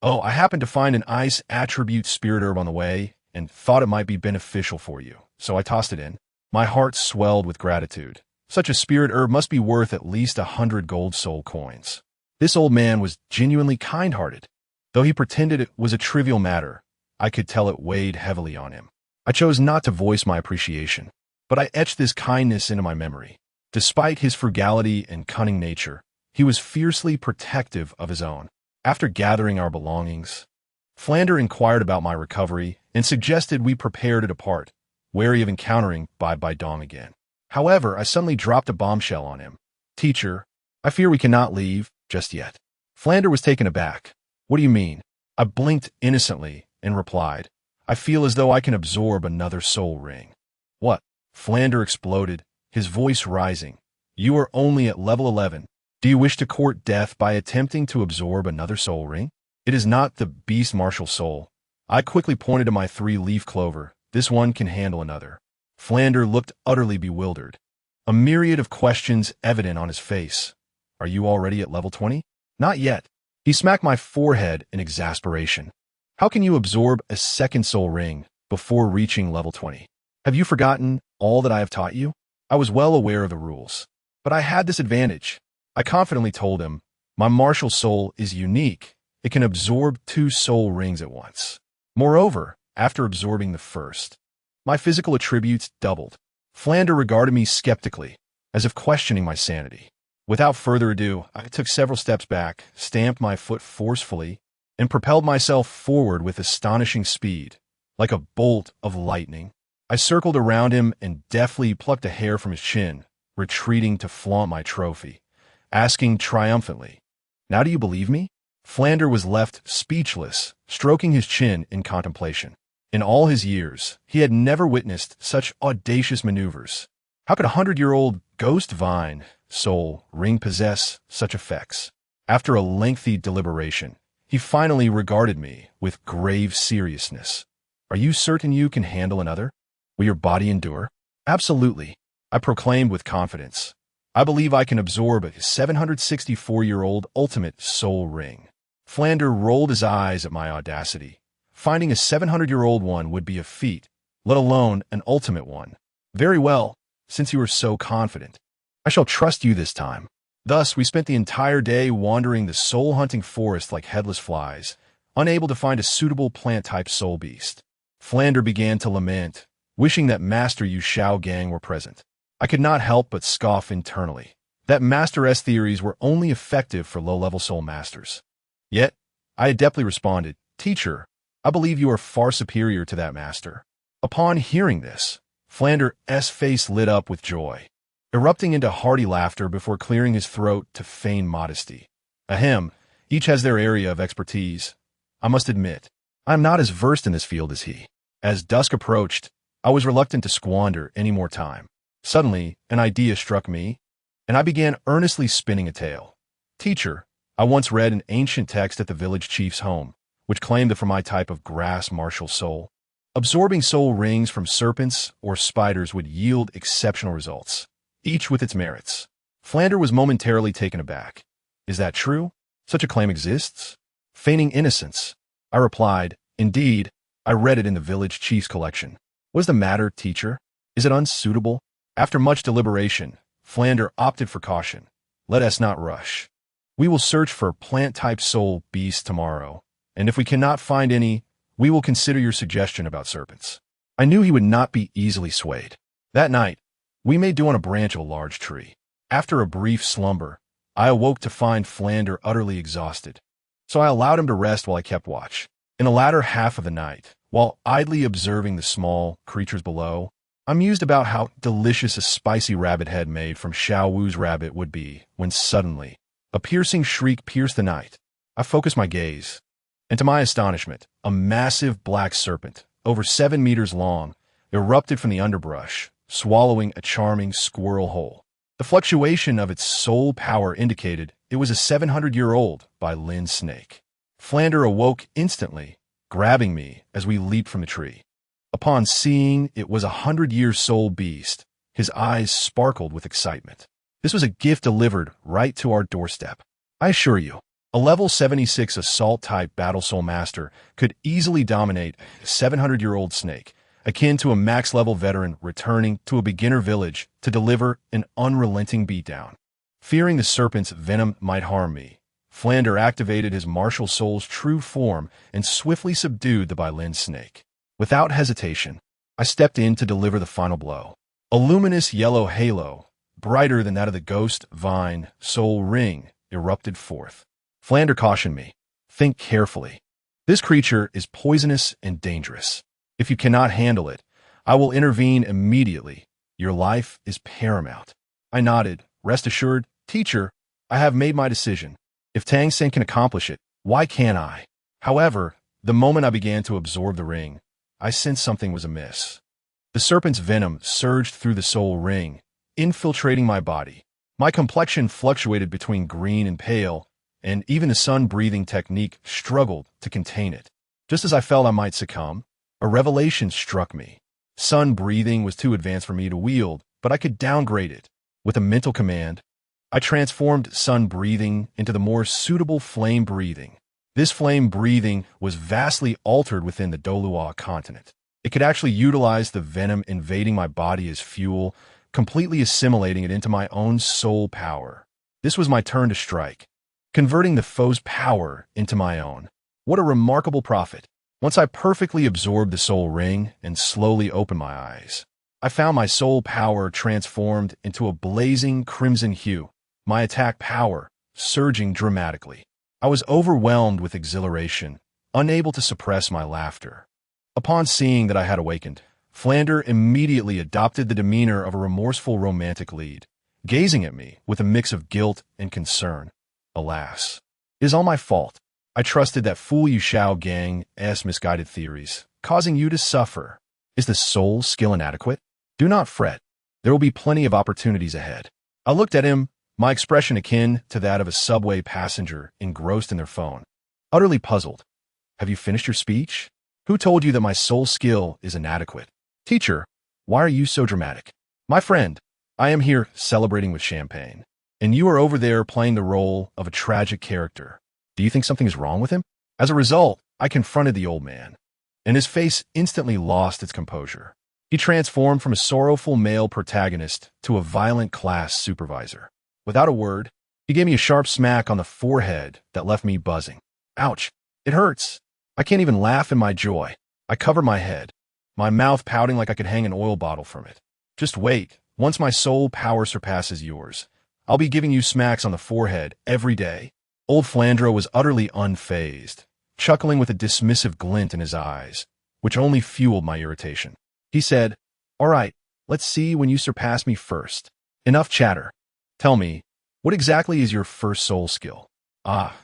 Speaker 1: "Oh, I happened to find an ice attribute spirit herb on the way, and thought it might be beneficial for you, so I tossed it in." My heart swelled with gratitude. Such a spirit herb must be worth at least 100 gold soul coins. This old man was genuinely kind-hearted. Though he pretended it was a trivial matter, I could tell it weighed heavily on him. I chose not to voice my appreciation, but I etched this kindness into my memory. Despite his frugality and cunning nature, he was fiercely protective of his own. After gathering our belongings, Flander inquired about my recovery and suggested we prepare to depart, wary of encountering Bai Dong again. However, I suddenly dropped a bombshell on him. Teacher, I fear we cannot leave just yet. Flander was taken aback. What do you mean? I blinked innocently and replied, I feel as though I can absorb another soul ring. What? Flander exploded, his voice rising. You are only at level 11. Do you wish to court death by attempting to absorb another soul ring? It is not the beast martial soul. I quickly pointed to my 3-leaf clover. This one can handle another. Flander looked utterly bewildered, a myriad of questions evident on his face. Are you already at level 20? Not yet. He smacked my forehead in exasperation. How can you absorb a second soul ring before reaching level 20? Have you forgotten all that I have taught you? I was well aware of the rules, but I had this advantage. I confidently told him, my martial soul is unique. It can absorb 2 soul rings at once. Moreover, after absorbing the first, my physical attributes doubled. Flander regarded me skeptically, as if questioning my sanity. Without further ado, I took several steps back, stamped my foot forcefully, and propelled myself forward with astonishing speed. Like a bolt of lightning, I circled around him and deftly plucked a hair from his chin, retreating to flaunt my trophy, asking triumphantly, Now do you believe me? Flander was left speechless, stroking his chin in contemplation. In all his years, he had never witnessed such audacious maneuvers. How could a 100-year-old ghost vine soul ring possess such effects? After a lengthy deliberation, he finally regarded me with grave seriousness. Are you certain you can handle another? Will your body endure? Absolutely, I proclaimed with confidence. I believe I can absorb a 764-year-old ultimate soul ring. Flander rolled his eyes at my audacity. Finding a 700-year-old one would be a feat, let alone an ultimate one. Very well, since you are so confident. I shall trust you this time. Thus, we spent the entire day wandering the soul-hunting forest like headless flies, unable to find a suitable plant-type soul beast. Flander began to lament, wishing that Master Yu Shao Gang were present. I could not help but scoff internally. That Master S theories were only effective for low-level soul masters. Yet, I adeptly responded, Teacher, I believe you are far superior to that master. Upon hearing this, Flander's face lit up with joy, erupting into hearty laughter before clearing his throat to feign modesty. Ahem, each has their area of expertise. I must admit, I am not as versed in this field as he. As dusk approached, I was reluctant to squander any more time. Suddenly, an idea struck me, and I began earnestly spinning a tale. Teacher, I once read an ancient text at the village chief's home, which claimed that for my type of grass martial soul, absorbing soul rings from serpents or spiders would yield exceptional results, each with its merits. Flander was momentarily taken aback. Is that true? Such a claim exists? Feigning innocence, I replied, Indeed, I read it in the village chief's collection. What is the matter, teacher? Is it unsuitable? After much deliberation, Flander opted for caution. Let us not rush. We will search for plant-type soul beasts tomorrow, and if we cannot find any, we will consider your suggestion about serpents. I knew he would not be easily swayed. That night, we made do on a branch of a large tree. After a brief slumber, I awoke to find Flander utterly exhausted, so I allowed him to rest while I kept watch. In the latter half of the night, while idly observing the small creatures below, I mused about how delicious a spicy rabbit head made from Xiao Wu's rabbit would be when suddenly, a piercing shriek pierced the night. I focused my gaze, and to my astonishment, a massive black serpent, over 7 meters long, erupted from the underbrush, swallowing a charming squirrel whole. The fluctuation of its soul power indicated it was a 700-year-old Bai Lin snake. Flander awoke instantly, grabbing me as we leaped from the tree. Upon seeing it was a 100-year soul beast, his eyes sparkled with excitement. This was a gift delivered right to our doorstep. I assure you, a level 76 assault-type battle soul master could easily dominate a 700-year-old snake, akin to a max-level veteran returning to a beginner village to deliver an unrelenting beatdown. Fearing the serpent's venom might harm me, Flander activated his martial soul's true form and swiftly subdued the Bai Lin snake. Without hesitation, I stepped in to deliver the final blow. A luminous yellow halo, brighter than that of the ghost vine soul ring, erupted forth. Flander cautioned me. Think carefully. This creature is poisonous and dangerous. If you cannot handle it, I will intervene immediately. Your life is paramount. I nodded. Rest assured, teacher, I have made my decision. If Tang Sen can accomplish it, why can't I? However, the moment I began to absorb the ring, I sensed something was amiss. The serpent's venom surged through the soul ring, infiltrating my body. My complexion fluctuated between green and pale, and even the sun-breathing technique struggled to contain it. Just as I felt I might succumb, a revelation struck me. Sun-breathing was too advanced for me to wield, but I could downgrade it. With a mental command, I transformed sun-breathing into the more suitable flame-breathing. This flame-breathing was vastly altered within the Douluo continent. It could actually utilize the venom invading my body as fuel, completely assimilating it into my own soul power. This was my turn to strike, converting the foe's power into my own. What a remarkable profit! Once I perfectly absorbed the soul ring and slowly opened my eyes, I found my soul power transformed into a blazing crimson hue, my attack power surging dramatically. I was overwhelmed with exhilaration, unable to suppress my laughter. Upon seeing that I had awakened, Flander immediately adopted the demeanor of a remorseful romantic lead, gazing at me with a mix of guilt and concern. Alas, it is all my fault. I trusted that fool Yu Shao Gang's misguided theories, causing you to suffer. Is the soul skill inadequate? Do not fret. There will be plenty of opportunities ahead. I looked at him, my expression akin to that of a subway passenger engrossed in their phone. Utterly puzzled. Have you finished your speech? Who told you that my soul skill is inadequate? Teacher, why are you so dramatic? My friend, I am here celebrating with champagne, and you are over there playing the role of a tragic character. Do you think something is wrong with him? As a result, I confronted the old man, and his face instantly lost its composure. He transformed from a sorrowful male protagonist to a violent class supervisor. Without a word, he gave me a sharp smack on the forehead that left me buzzing. Ouch, it hurts. I can't even laugh in my joy. I covered my head, my mouth pouting like I could hang an oil bottle from it. Just wait. Once my soul power surpasses yours, I'll be giving you smacks on the forehead every day. Old Flandro was utterly unfazed, chuckling with a dismissive glint in his eyes, which only fueled my irritation. He said, All right, let's see when you surpass me first. Enough chatter. Tell me, what exactly is your first soul skill?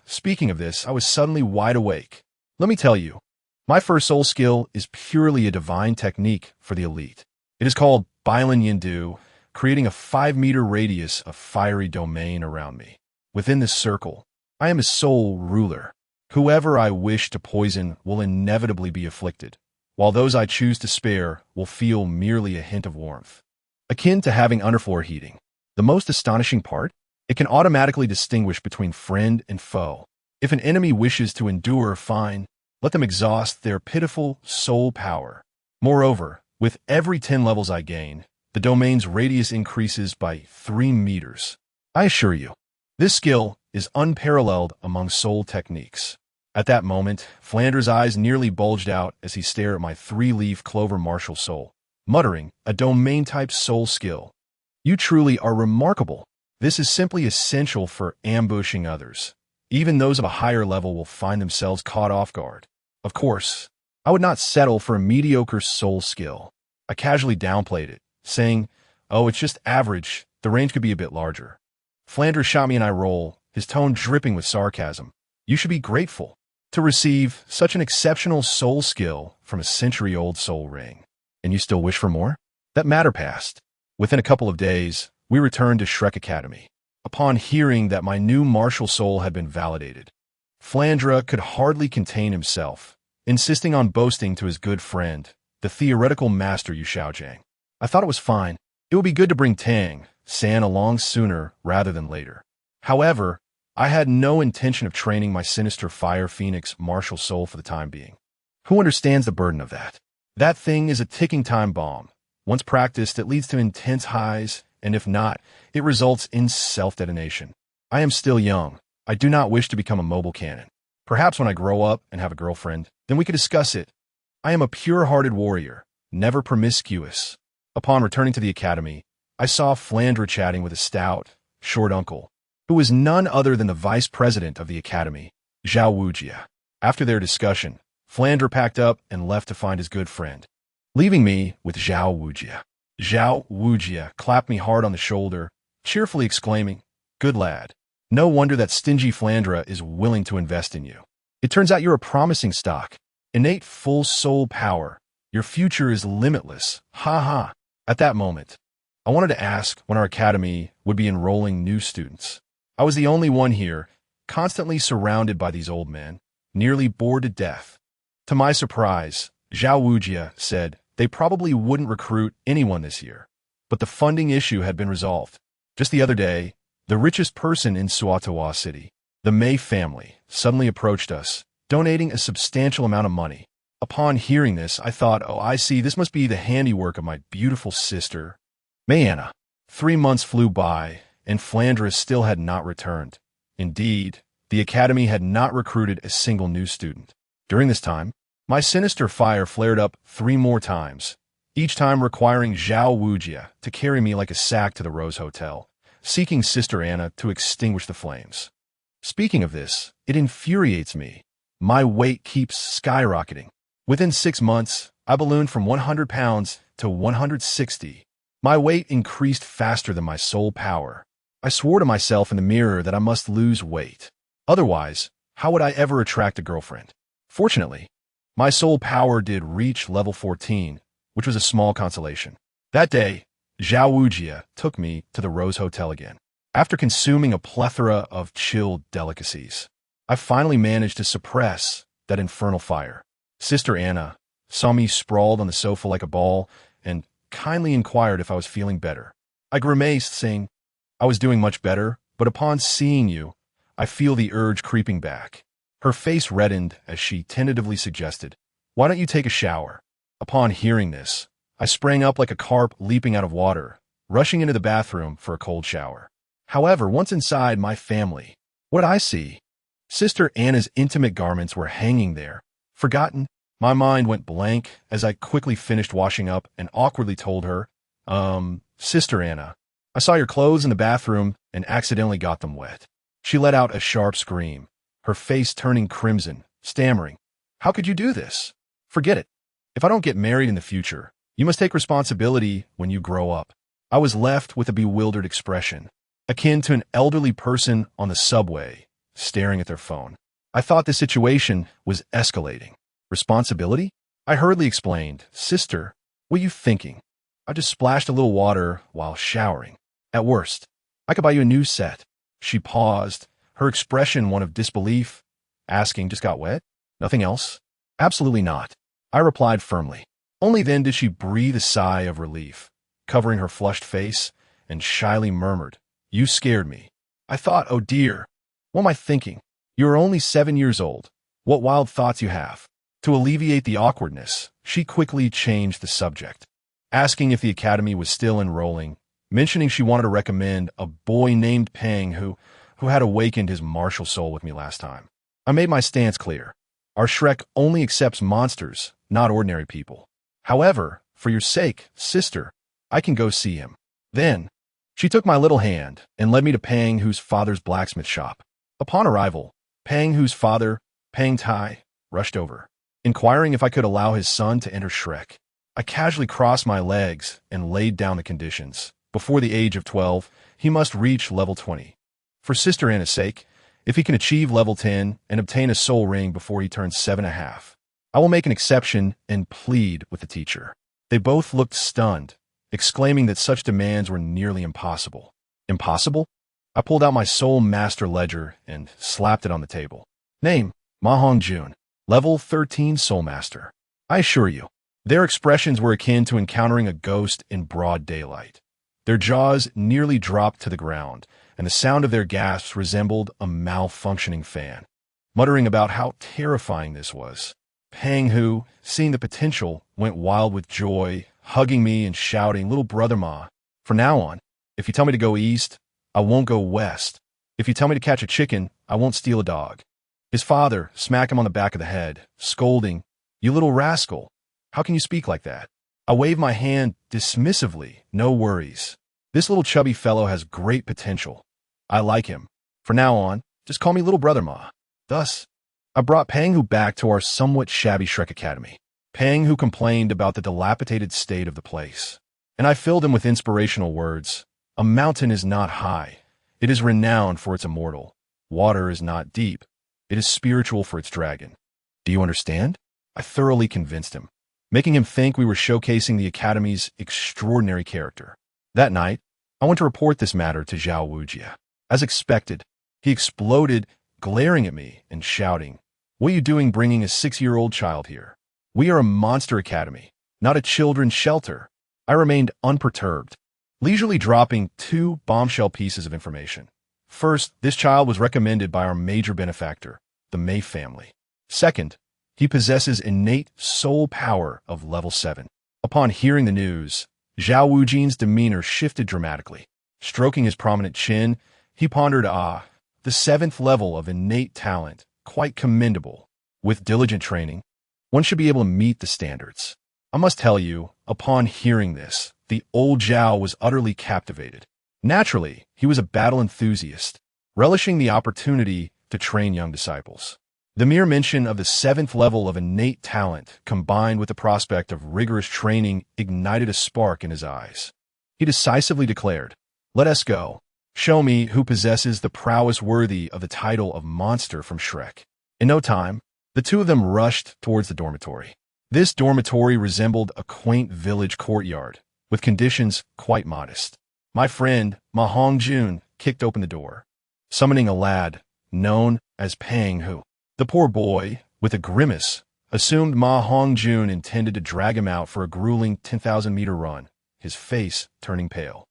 Speaker 1: Speaking of this, I was suddenly wide awake. Let me tell you, my first soul skill is purely a divine technique for the elite. It is called Bailan Yindu, creating a 5-meter radius of fiery domain around me. Within this circle, I am a soul ruler. Whoever I wish to poison will inevitably be afflicted, while those I choose to spare will feel merely a hint of warmth. Akin to having underfloor heating. The most astonishing part? It can automatically distinguish between friend and foe. If an enemy wishes to endure, fine, let them exhaust their pitiful soul power. Moreover, with every 10 levels I gain, the domain's radius increases by 3 meters. I assure you, this skill is unparalleled among soul techniques. At that moment, Flanders' eyes nearly bulged out as he stared at my 3-leaf clover martial soul, muttering, a domain-type soul skill. You truly are remarkable. This is simply essential for ambushing others. Even those of a higher level will find themselves caught off guard. Of course, I would not settle for a mediocre soul skill. I casually downplayed it, saying, Oh, it's just average. The range could be a bit larger. Flanders shot me an eye roll, his tone dripping with sarcasm. You should be grateful to receive such an exceptional soul skill from a century-old soul ring. And you still wish for more? That matter passed. Within a couple of days, we returned to Shrek Academy. Upon hearing that my new martial soul had been validated, Flandra could hardly contain himself, insisting on boasting to his good friend, the theoretical master Yu Shaojiang. I thought it was fine. It would be good to bring Tang San along sooner rather than later. However, I had no intention of training my sinister Fire Phoenix martial soul for the time being. Who understands the burden of that? That thing is a ticking time bomb. Once practiced, it leads to intense highs, and if not, it results in self-detonation. I am still young. I do not wish to become a mobile cannon. Perhaps when I grow up and have a girlfriend, then we could discuss it. I am a pure-hearted warrior, never promiscuous. Upon returning to the academy, I saw Flandre chatting with a stout, short uncle, who was none other than the vice president of the academy, Zhao Wujia. After their discussion, Flandre packed up and left to find his good friend, leaving me with Zhao Wujia. Zhao Wujia clapped me hard on the shoulder, cheerfully exclaiming, "Good lad. No wonder that stingy Flandre is willing to invest in you. It turns out you're a promising stock. Innate full soul power. Your future is limitless. Ha ha." At that moment, I wanted to ask when our academy would be enrolling new students. I was the only one here, constantly surrounded by these old men, nearly bored to death. To my surprise, Zhao Wujia said they probably wouldn't recruit anyone this year, but the funding issue had been resolved. Just the other day, the richest person in Suatawa City, the Mei family, suddenly approached us, donating a substantial amount of money. Upon hearing this, I thought, oh, I see, this must be the handiwork of my beautiful sister, Mayana. 3 months flew by, and Flandre still had not returned. Indeed, the academy had not recruited a single new student. During this time, my sinister fire flared up 3 more times, each time requiring Zhao Wujia to carry me like a sack to the Rose Hotel, seeking Sister Anna to extinguish the flames. Speaking of this, it infuriates me. My weight keeps skyrocketing. Within 6 months, I ballooned from 100 pounds to 160. My weight increased faster than my soul power. I swore to myself in the mirror that I must lose weight. Otherwise, how would I ever attract a girlfriend? Fortunately, my soul power did reach level 14, which was a small consolation. That day, Zhao Wujia took me to the Rose Hotel again. After consuming a plethora of chilled delicacies, I finally managed to suppress that infernal fire. Sister Anna saw me sprawled on the sofa like a ball and kindly inquired if I was feeling better. I grimaced, saying I was doing much better, but upon seeing you, I feel the urge creeping back. Her face reddened as she tentatively suggested, "Why don't you take a shower?" Upon hearing this, I sprang up like a carp leaping out of water, rushing into the bathroom for a cold shower. However, once inside my family, what did I see? Sister Anna's intimate garments were hanging there, forgotten. My mind went blank as I quickly finished washing up and awkwardly told her, Sister Anna, I saw your clothes in the bathroom and accidentally got them wet." She let out a sharp scream, her face turning crimson, stammering, "How could you do this? Forget it. If I don't get married in the future, you must take responsibility when you grow up." I was left with a bewildered expression, akin to an elderly person on the subway, staring at their phone. I thought the situation was escalating. Responsibility? I hurriedly explained, "Sister, what are you thinking? I just splashed a little water while showering. At worst, I could buy you a new set." She paused, her expression one of disbelief, asking, "Just got wet? Nothing else?" "Absolutely not," I replied firmly. Only then did she breathe a sigh of relief, covering her flushed face, and shyly murmured, "You scared me." I thought, oh dear, what am I thinking? You are only 7 years old. What wild thoughts you have. To alleviate the awkwardness, she quickly changed the subject, asking if the academy was still enrolling, mentioning she wanted to recommend a boy named Pang who had awakened his martial soul with me last time. I made my stance clear. Our Shrek only accepts monsters, not ordinary people. However, for your sake, sister, I can go see him. Then, she took my little hand and led me to Pang Hu's father's blacksmith shop. Upon arrival, Pang Hu's father, Pang Tai, rushed over, inquiring if I could allow his son to enter Shrek. I casually crossed my legs and laid down the conditions. Before the age of 12, he must reach level 20. For Sister Anna's sake, if he can achieve level 10 and obtain a soul ring before he turns 7.5, I will make an exception and plead with the teacher. They both looked stunned, exclaiming that such demands were nearly impossible. Impossible? I pulled out my soul master ledger and slapped it on the table. Name, Hongjun. Level 13 Soul Master. I assure you, their expressions were akin to encountering a ghost in broad daylight. Their jaws nearly dropped to the ground, and the sound of their gasps resembled a malfunctioning fan. Muttering about how terrifying this was, Pang Hu, seeing the potential, went wild with joy, hugging me and shouting, "Little brother Ma, from now on, if you tell me to go east, I won't go west. If you tell me to catch a chicken, I won't steal a dog." His father smacked him on the back of the head, scolding, "You little rascal, how can you speak like that?" I waved my hand dismissively, "No worries. This little chubby fellow has great potential. I like him. From now on, just call me Little Brother Ma. Thus, I brought Panghu back to our somewhat shabby Shrek Academy. Panghu complained about the dilapidated state of the place, and I filled him with inspirational words. A mountain is not high. It is renowned for its immortal. Water is not deep. It is spiritual for its dragon. Do you understand? I thoroughly convinced him, making him think we were showcasing the Academy's extraordinary character. That night, I went to report this matter to Zhao Wujia. As expected, he exploded, glaring at me and shouting, "What are you doing bringing a 6-year-old child here? We are a monster academy, not a children's shelter." I remained unperturbed, leisurely dropping 2 bombshell pieces of information. First, this child was recommended by our major benefactor, the Mei family. Second, he possesses innate soul power of level 7. Upon hearing the news, Zhao Wujin's demeanor shifted dramatically. Stroking his prominent chin, he pondered, the 7th level of innate talent, quite commendable. With diligent training, one should be able to meet the standards. I must tell you, upon hearing this, the old Zhao was utterly captivated. Naturally, he was a battle enthusiast, relishing the opportunity to train young disciples. The mere mention of the 7th level of innate talent, combined with the prospect of rigorous training, ignited a spark in his eyes. He decisively declared, "Let us go. Show me who possesses the prowess worthy of the title of monster from Shrek." In no time, the 2 of them rushed towards the dormitory. This dormitory resembled a quaint village courtyard, with conditions quite modest. My friend, Ma Hongjun, kicked open the door, summoning a lad known as Panghu. The poor boy, with a grimace, assumed Ma Hongjun intended to drag him out for a grueling 10,000-meter run, his face turning pale.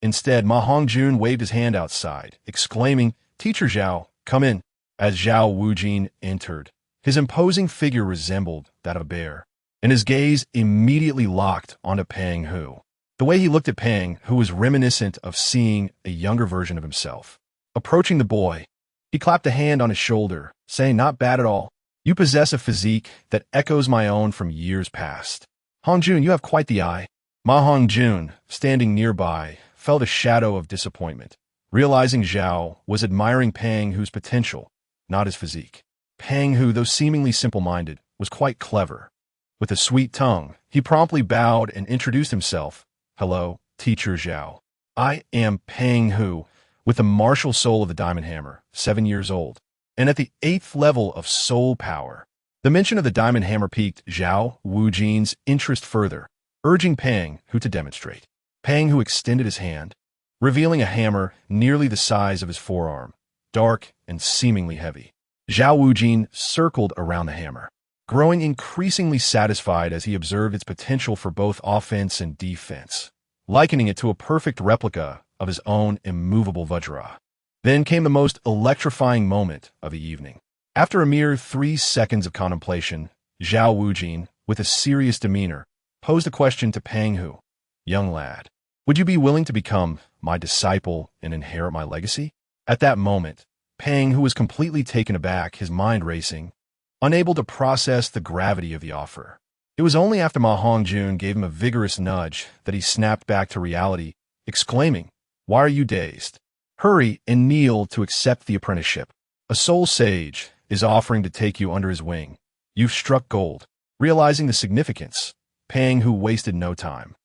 Speaker 1: Instead, Ma Hongjun waved his hand outside, exclaiming, "Teacher Zhao, come in." As Zhao Wujin entered, his imposing figure resembled that of a bear, and his gaze immediately locked onto Panghu. The way he looked at Pang, who was reminiscent of seeing a younger version of himself. Approaching the boy, he clapped a hand on his shoulder, saying, "Not bad at all. You possess a physique that echoes my own from years past. Hongjun, you have quite the eye." Ma Hongjun, standing nearby, felt a shadow of disappointment, realizing Zhao was admiring Panghu's potential, not his physique. Panghu, though seemingly simple-minded, was quite clever. With a sweet tongue, he promptly bowed and introduced himself. "Hello, Teacher Zhao. I am Panghu, with the martial soul of the Diamond Hammer, 7 years old, and at the 8th level of soul power." The mention of the Diamond Hammer piqued Zhao Wujin's interest further, urging Panghu to demonstrate. Panghu extended his hand, revealing a hammer nearly the size of his forearm, dark and seemingly heavy. Zhao Wujin circled around the hammer, growing increasingly satisfied as he observed its potential for both offense and defense, likening it to a perfect replica of his own immovable Vajra. Then came the most electrifying moment of the evening. After a mere 3 seconds of contemplation, Zhao Wujin, with a serious demeanor, posed a question to Panghu. "Young lad, would you be willing to become my disciple and inherit my legacy?" At that moment, Panghu was completely taken aback, his mind racing, unable to process the gravity of the offer. It was only after Ma Hongjun gave him a vigorous nudge that he snapped back to reality, exclaiming, "Why are you dazed? Hurry and kneel to accept the apprenticeship. A soul sage is offering to take you under his wing. You've struck gold." Realizing the significance, Panghu wasted no time,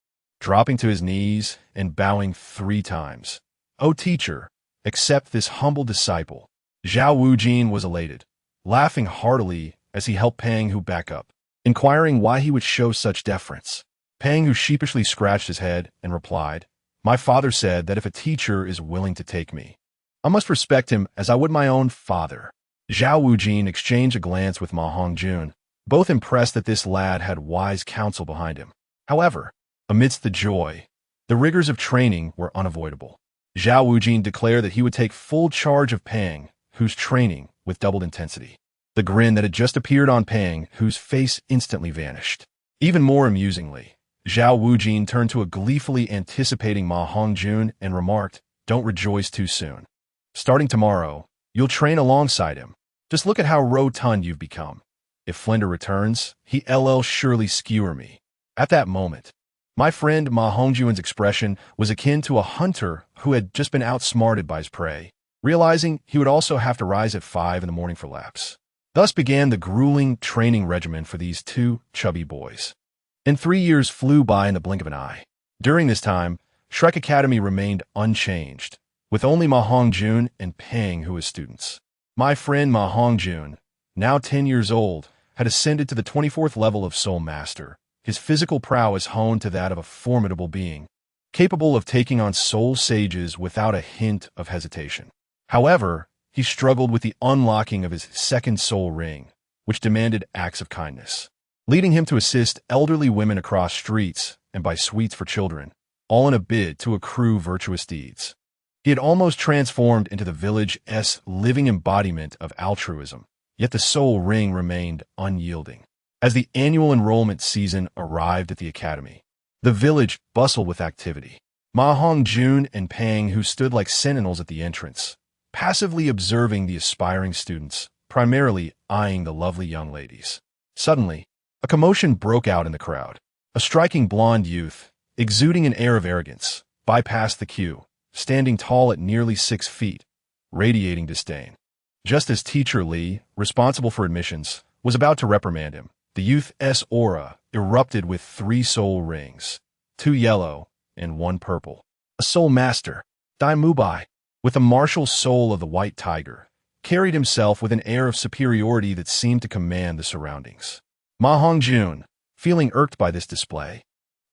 Speaker 1: dropping to his knees and bowing 3 times. "O teacher, accept this humble disciple." Zhao Wujin was elated, laughing heartily as he helped Panghu back up, inquiring why he would show such deference. Panghu sheepishly scratched his head and replied, "My father said that if a teacher is willing to take me, I must respect him as I would my own father." Zhao Wujin exchanged a glance with Ma Hongjun, both impressed that this lad had wise counsel behind him. However, amidst the joy, the rigors of training were unavoidable. Zhao Wujin declared that he would take full charge of Panghu's training with doubled intensity. The grin that had just appeared on Panghu's face instantly vanished. Even more amusingly, Zhao Wujin turned to a gleefully anticipating Ma Hongjun and remarked, "Don't rejoice too soon. Starting tomorrow, you'll train alongside him. Just look at how rotund you've become. If Flender returns, he'll surely skewer me." At that moment, My friend Ma Hongjun's expression was akin to a hunter who had just been outsmarted by his prey, realizing he would also have to rise at 5 in the morning for laps. Thus began the grueling training regimen for these two chubby boys. And 3 years flew by in the blink of an eye. During this time, Shrek Academy remained unchanged, with only Ma Hongjun and Pang who as students. My friend Ma Hongjun, now 10 years old, had ascended to the 24th level of Soul Master, his physical prowess honed to that of a formidable being, capable of taking on soul sages without a hint of hesitation. However, he struggled with the unlocking of his second soul ring, which demanded acts of kindness, leading him to assist elderly women across streets and buy sweets for children, all in a bid to accrue virtuous deeds. He had almost transformed into the village's living embodiment of altruism, yet the soul ring remained unyielding. As the annual enrollment season arrived at the academy, the village bustled with activity. Ma Hongjun and Pang, who stood like sentinels at the entrance, passively observing the aspiring students, primarily eyeing the lovely young ladies. Suddenly, a commotion broke out in the crowd. A striking blonde youth, exuding an air of arrogance, bypassed the queue, standing tall at nearly 6 feet, radiating disdain. Just as Teacher Lee, responsible for admissions, was about to reprimand him, the youth's aura erupted with 3 soul rings, 2 yellow and 1 purple. A soul master, Dai Mubai, with the martial soul of the white tiger, carried himself with an air of superiority that seemed to command the surroundings. Ma Hongjun, feeling irked by this display,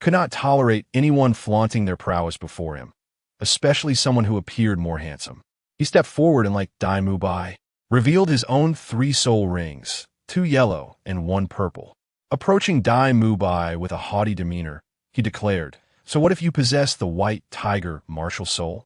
Speaker 1: could not tolerate anyone flaunting their prowess before him, especially someone who appeared more handsome. He stepped forward and, like Dai Mubai, revealed his own 3 soul rings, 2 yellow and 1 purple. Approaching Dai Mubai with a haughty demeanor, he declared, "So what if you possess the white tiger martial soul?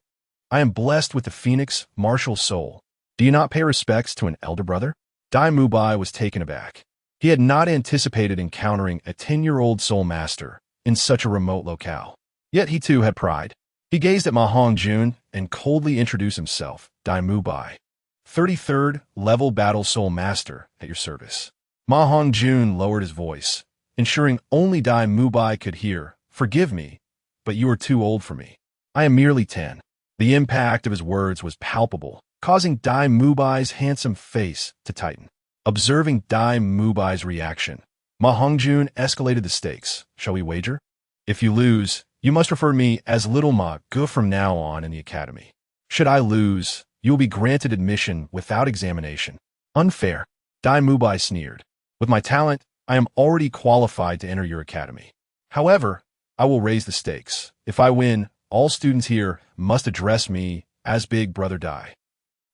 Speaker 1: I am blessed with the phoenix martial soul. Do you not pay respects to an elder brother?" Dai Mubai was taken aback. He had not anticipated encountering a 10-year-old soul master in such a remote locale. Yet he too had pride. He gazed at Ma Hongjun and coldly introduced himself, Dai Mubai, 33rd level battle soul master at your service. Ma Hongjun lowered his voice, ensuring only Dai Mubai could hear, "Forgive me, but you are too old for me. I am merely 10. The impact of his words was palpable, causing Dai Mubai's handsome face to tighten. Observing Dai Mubai's reaction, Ma Hongjun escalated the stakes. "Shall we wager? If you lose, you must refer to me as Little Ma Gu from now on in the academy. Should I lose, you will be granted admission without examination." "Unfair," Dai Mubai sneered. "With my talent, I am already qualified to enter your academy. However, I will raise the stakes. If I win, all students here must address me as Big Brother Dai."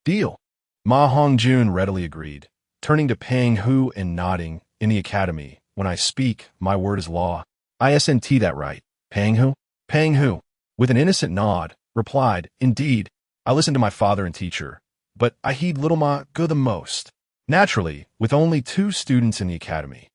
Speaker 1: "Deal." Ma Hongjun readily agreed, turning to Pang Hu and nodding. "In the academy, when I speak, my word is law. Isn't that right, Pang Hu?" Pang Hu, with an innocent nod, replied, "Indeed, I listen to my father and teacher, but I heed Little Ma Gu the most." Naturally, with only 2 students in the academy,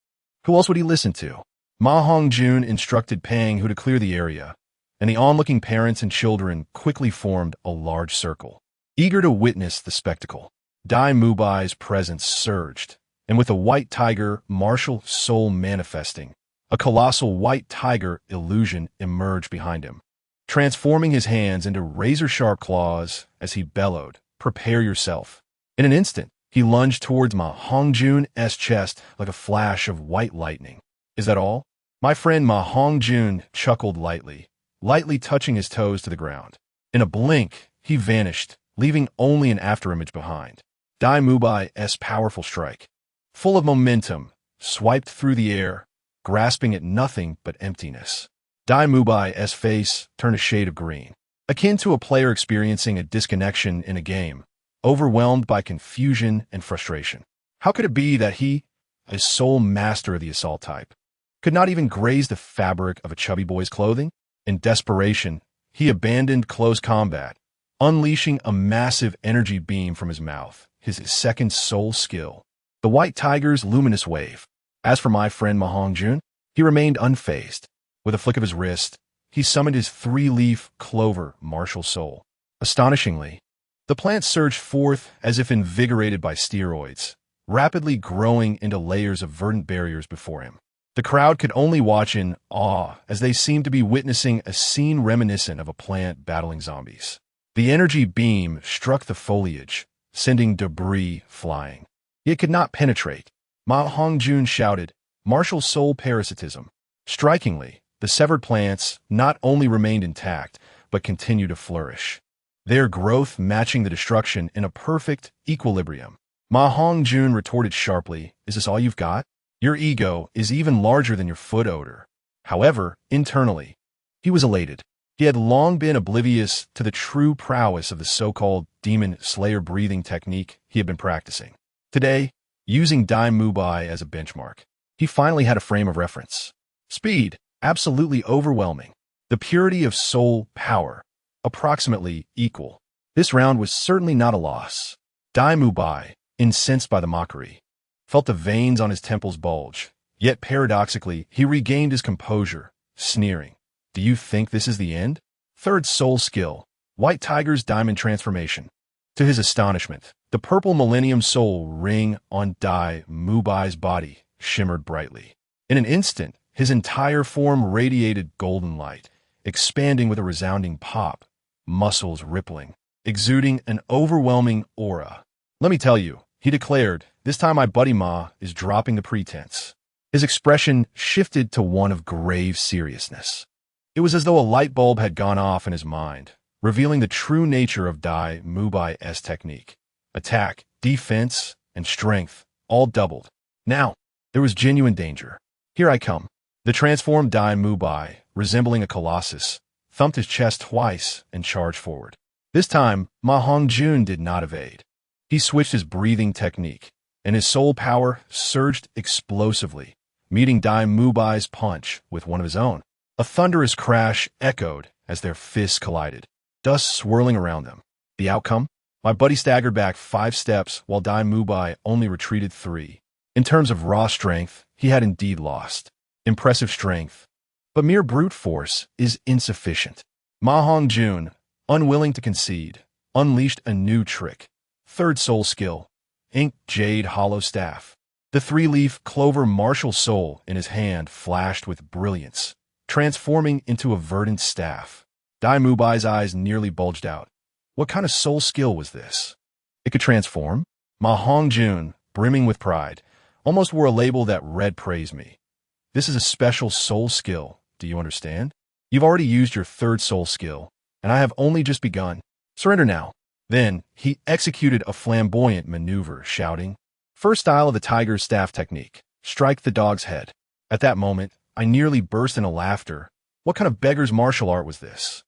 Speaker 1: who else would he listen to? Ma Hongjun instructed Pang Hu to clear the area, and the onlooking parents and children quickly formed a large circle, eager to witness the spectacle. Dai Mubai's presence surged, and with a white tiger martial soul manifesting, a colossal white tiger illusion emerged behind him, transforming his hands into razor-sharp claws as he bellowed, "Prepare yourself." In an instant, he lunged towards Ma Hongjun's chest like a flash of white lightning. "Is that all?" My friend Ma Hongjun chuckled lightly touching his toes to the ground. In a blink, he vanished, leaving only an afterimage behind. Dai Mubai's powerful strike, full of momentum, swiped through the air, grasping at nothing but emptiness. Dai Mubai's face turned a shade of green, akin to a player experiencing a disconnection in a game, overwhelmed by confusion and frustration. How could it be that he, a soul master of the assault type, could not even graze the fabric of a chubby boy's clothing? In desperation, he abandoned close combat, unleashing a massive energy beam from his mouth, his second soul skill, the white tiger's luminous wave. As for my friend Ma Hongjun, he remained unfazed. With a flick of his wrist, he summoned his 3-leaf Clover martial soul. Astonishingly, the plant surged forth as if invigorated by steroids, rapidly growing into layers of verdant barriers before him. The crowd could only watch in awe as they seemed to be witnessing a scene reminiscent of a plant battling zombies. The energy beam struck the foliage, sending debris flying. It could not penetrate. Ma Hongjun shouted, "Martial soul parasitism." Strikingly, the severed plants not only remained intact, but continued to flourish, their growth matching the destruction in a perfect equilibrium. Ma Hongjun retorted sharply, "Is this all you've got? Your ego is even larger than your foot odor." However, internally, he was elated. He had long been oblivious to the true prowess of the so-called demon slayer breathing technique he had been practicing. Today, using Dai Mubai as a benchmark, he finally had a frame of reference. Speed, absolutely overwhelming. The purity of soul power, approximately equal. This round was certainly not a loss. Dai Mubai, incensed by the mockery, felt the veins on his temples bulge, yet paradoxically, he regained his composure, sneering. "Do you think this is the end?" Third soul skill, White Tiger's Diamond Transformation. To his astonishment, the purple Millennium Soul ring on Dai Mubai's body shimmered brightly. In an instant, his entire form radiated golden light, expanding with a resounding pop, muscles rippling, exuding an overwhelming aura. "Let me tell you," he declared, "this time my buddy Ma is dropping the pretense." His expression shifted to one of grave seriousness. It was as though a light bulb had gone off in his mind, revealing the true nature of Dai Mubai's technique. Attack, defense, and strength, all doubled. Now, there was genuine danger. "Here I come." The transformed Dai Mubai, resembling a colossus, thumped his chest twice and charged forward. This time, Ma Hongjun did not evade. He switched his breathing technique, and his soul power surged explosively, meeting Dai Mubai's punch with one of his own. A thunderous crash echoed as their fists collided, dust swirling around them. The outcome? My buddy staggered back 5 steps while Dai Mubai only retreated 3. In terms of raw strength, he had indeed lost. Impressive strength, but mere brute force is insufficient. Ma Hongjun, unwilling to concede, unleashed a new trick. Third soul skill, Ink Jade Hollow Staff. The 3-leaf Clover martial soul in his hand flashed with brilliance, transforming into a verdant staff. Dai Mubai's eyes nearly bulged out. What kind of soul skill was this? It could transform? Ma Hongjun, brimming with pride, almost wore a label that read "Praise me." "This is a special soul skill, do you understand? You've already used your third soul skill, and I have only just begun. Surrender now." Then, he executed a flamboyant maneuver, shouting, "First style of the tiger's staff technique, strike the dog's head." At that moment, I nearly burst into laughter. What kind of beggar's martial art was this?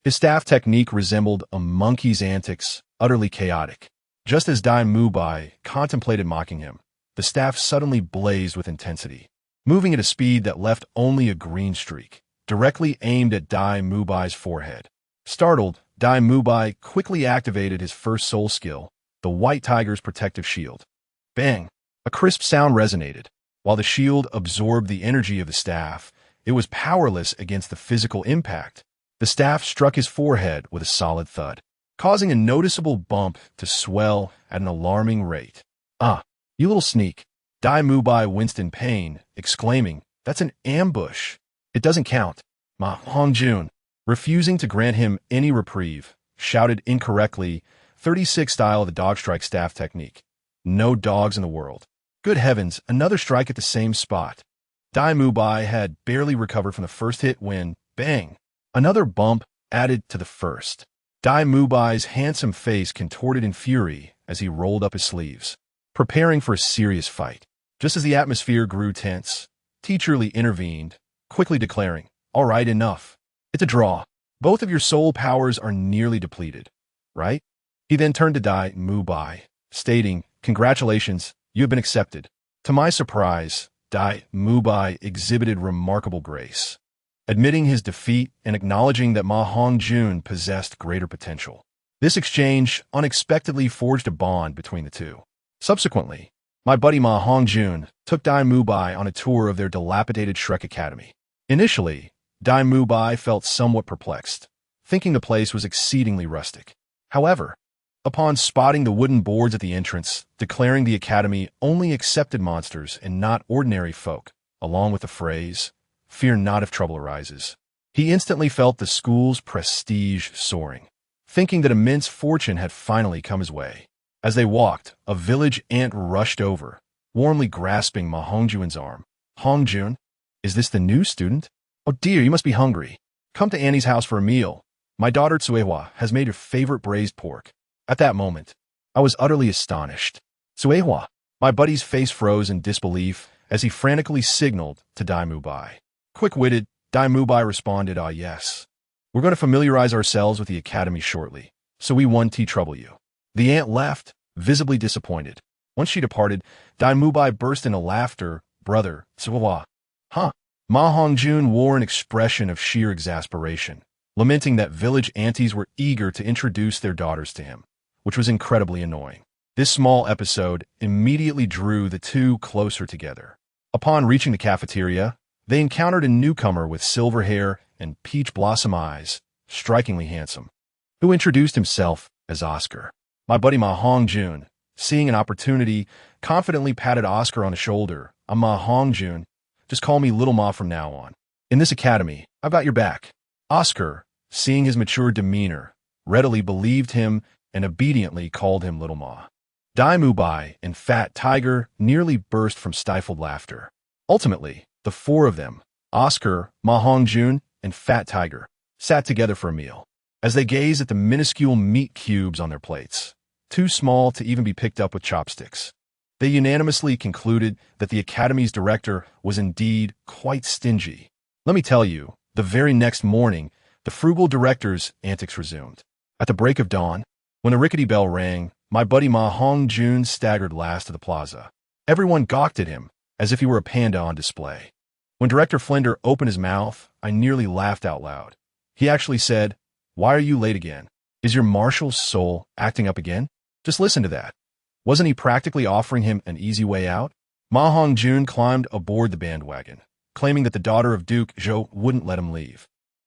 Speaker 1: His staff technique resembled a monkey's antics, utterly chaotic. Just as Dai Mubai contemplated mocking him, the staff suddenly blazed with intensity, moving at a speed that left only a green streak, directly aimed at Dai Mubai's forehead. Startled, Dai Mubai quickly activated his first soul skill, the White Tiger's Protective Shield. Bang! A crisp sound resonated. While the shield absorbed the energy of the staff, it was powerless against the physical impact. The staff struck his forehead with a solid thud, causing a noticeable bump to swell at an alarming rate. "Ah, you little sneak." Dai Mubai winced in pain, exclaiming, "That's an ambush. It doesn't count." Ma Hongjun, refusing to grant him any reprieve, shouted incorrectly, 36 style of the dog strike staff technique. No dogs in the world. Good heavens, another strike at the same spot. Dai Mubai had barely recovered from the first hit when, bang, another bump added to the first. Dai Mubai's handsome face contorted in fury as he rolled up his sleeves, preparing for a serious fight. Just as the atmosphere grew tense, Teacher Lee intervened, quickly declaring, "All right, enough. It's a draw. Both of your soul powers are nearly depleted, right?" He then turned to Dai Mubai, stating, "Congratulations, you have been accepted." To my surprise, Dai Mubai exhibited remarkable grace, admitting his defeat and acknowledging that Ma Hongjun possessed greater potential. This exchange unexpectedly forged a bond between the two. Subsequently, my buddy Ma Hongjun took Dai Mubai on a tour of their dilapidated Shrek Academy. Initially, Dai Mubai felt somewhat perplexed, thinking the place was exceedingly rustic. However, upon spotting the wooden boards at the entrance, declaring the academy only accepted monsters and not ordinary folk, along with the phrase, "Fear not if trouble arises." He instantly felt the school's prestige soaring, thinking that immense fortune had finally come his way. As they walked, a village ant rushed over, warmly grasping Ma Hongjun's arm. "Hongjun, is this the new student? Oh dear, you must be hungry. Come to Annie's house for a meal. My daughter Tsuehua has made your favorite braised pork." At that moment, I was utterly astonished. "Tsuehua?" My buddy's face froze in disbelief as he frantically signaled to Dai Mubai. Quick-witted, Dai Mubai responded, "Ah yes. We're going to familiarize ourselves with the academy shortly, so we won't trouble you." The ant left, visibly disappointed. Once she departed, Dai Mubai burst into laughter. "Brother, Tsuehua." "Huh?" Ma Hongjun wore an expression of sheer exasperation, lamenting that village aunties were eager to introduce their daughters to him, which was incredibly annoying. This small episode immediately drew the two closer together. Upon reaching the cafeteria, they encountered a newcomer with silver hair and peach blossom eyes, strikingly handsome, who introduced himself as Oscar. My buddy Ma Hongjun, seeing an opportunity, confidently patted Oscar on the shoulder. "I'm Ma Hongjun. Just call me Little Ma from now on. In this academy, I've got your back." Oscar, seeing his mature demeanor, readily believed him and obediently called him Little Ma. Dai Mubai and Fat Tiger nearly burst from stifled laughter. Ultimately, the four of them, Oscar, Ma Hongjun, and Fat Tiger, sat together for a meal. As they gazed at the minuscule meat cubes on their plates, too small to even be picked up with chopsticks, they unanimously concluded that the academy's director was indeed quite stingy. Let me tell you, the very next morning, the frugal director's antics resumed. At the break of dawn, when the rickety bell rang, my buddy Ma Hongjun staggered last to the plaza. Everyone gawked at him, as if he were a panda on display. When Director Flender opened his mouth, I nearly laughed out loud. He actually said, "Why are you late again? Is your marshal's soul acting up again?" Just listen to that. Wasn't he practically offering him an easy way out? Ma Hongjun climbed aboard the bandwagon, claiming that the daughter of Duke Zhou wouldn't let him leave.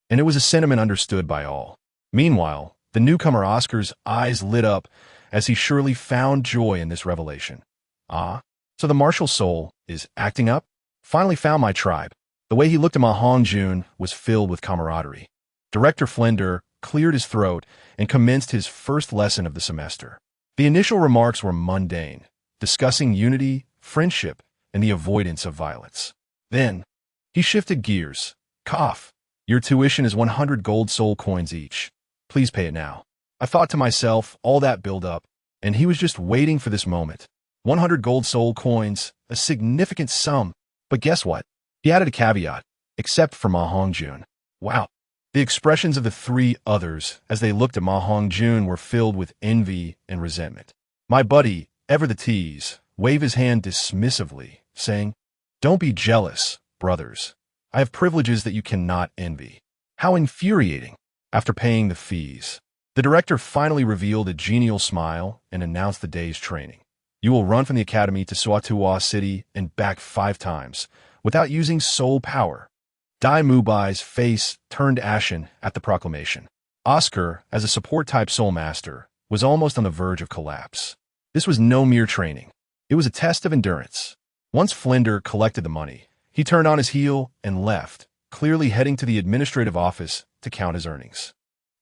Speaker 1: And it was a sentiment understood by all. Meanwhile, the newcomer Oscar's eyes lit up as he surely found joy in this revelation. "Ah, so the martial soul is acting up? Finally found my tribe." The way he looked at Ma Hongjun was filled with camaraderie. Director Flender cleared his throat and commenced his first lesson of the semester. The initial remarks were mundane, discussing unity, friendship, and the avoidance of violence. Then, he shifted gears. "Cough. Your tuition is 100 gold soul coins each. Please pay it now." I thought to myself, all that build-up, and he was just waiting for this moment. 100 gold soul coins, a significant sum. But guess what? He added a caveat, except for Ma Hongjun. Wow. The expressions of the three others as they looked at Ma Hongjun were filled with envy and resentment. My buddy, ever the tease, waved his hand dismissively, saying, "Don't be jealous, brothers. I have privileges that you cannot envy." How infuriating. After paying the fees, the director finally revealed a genial smile and announced the day's training. "You will run from the academy to Suatuwa City and back 5 times, without using soul power." Dai Mubai's face turned ashen at the proclamation. Oscar, as a support-type soul master, was almost on the verge of collapse. This was no mere training. It was a test of endurance. Once Flender collected the money, he turned on his heel and left, clearly heading to the administrative office to count his earnings.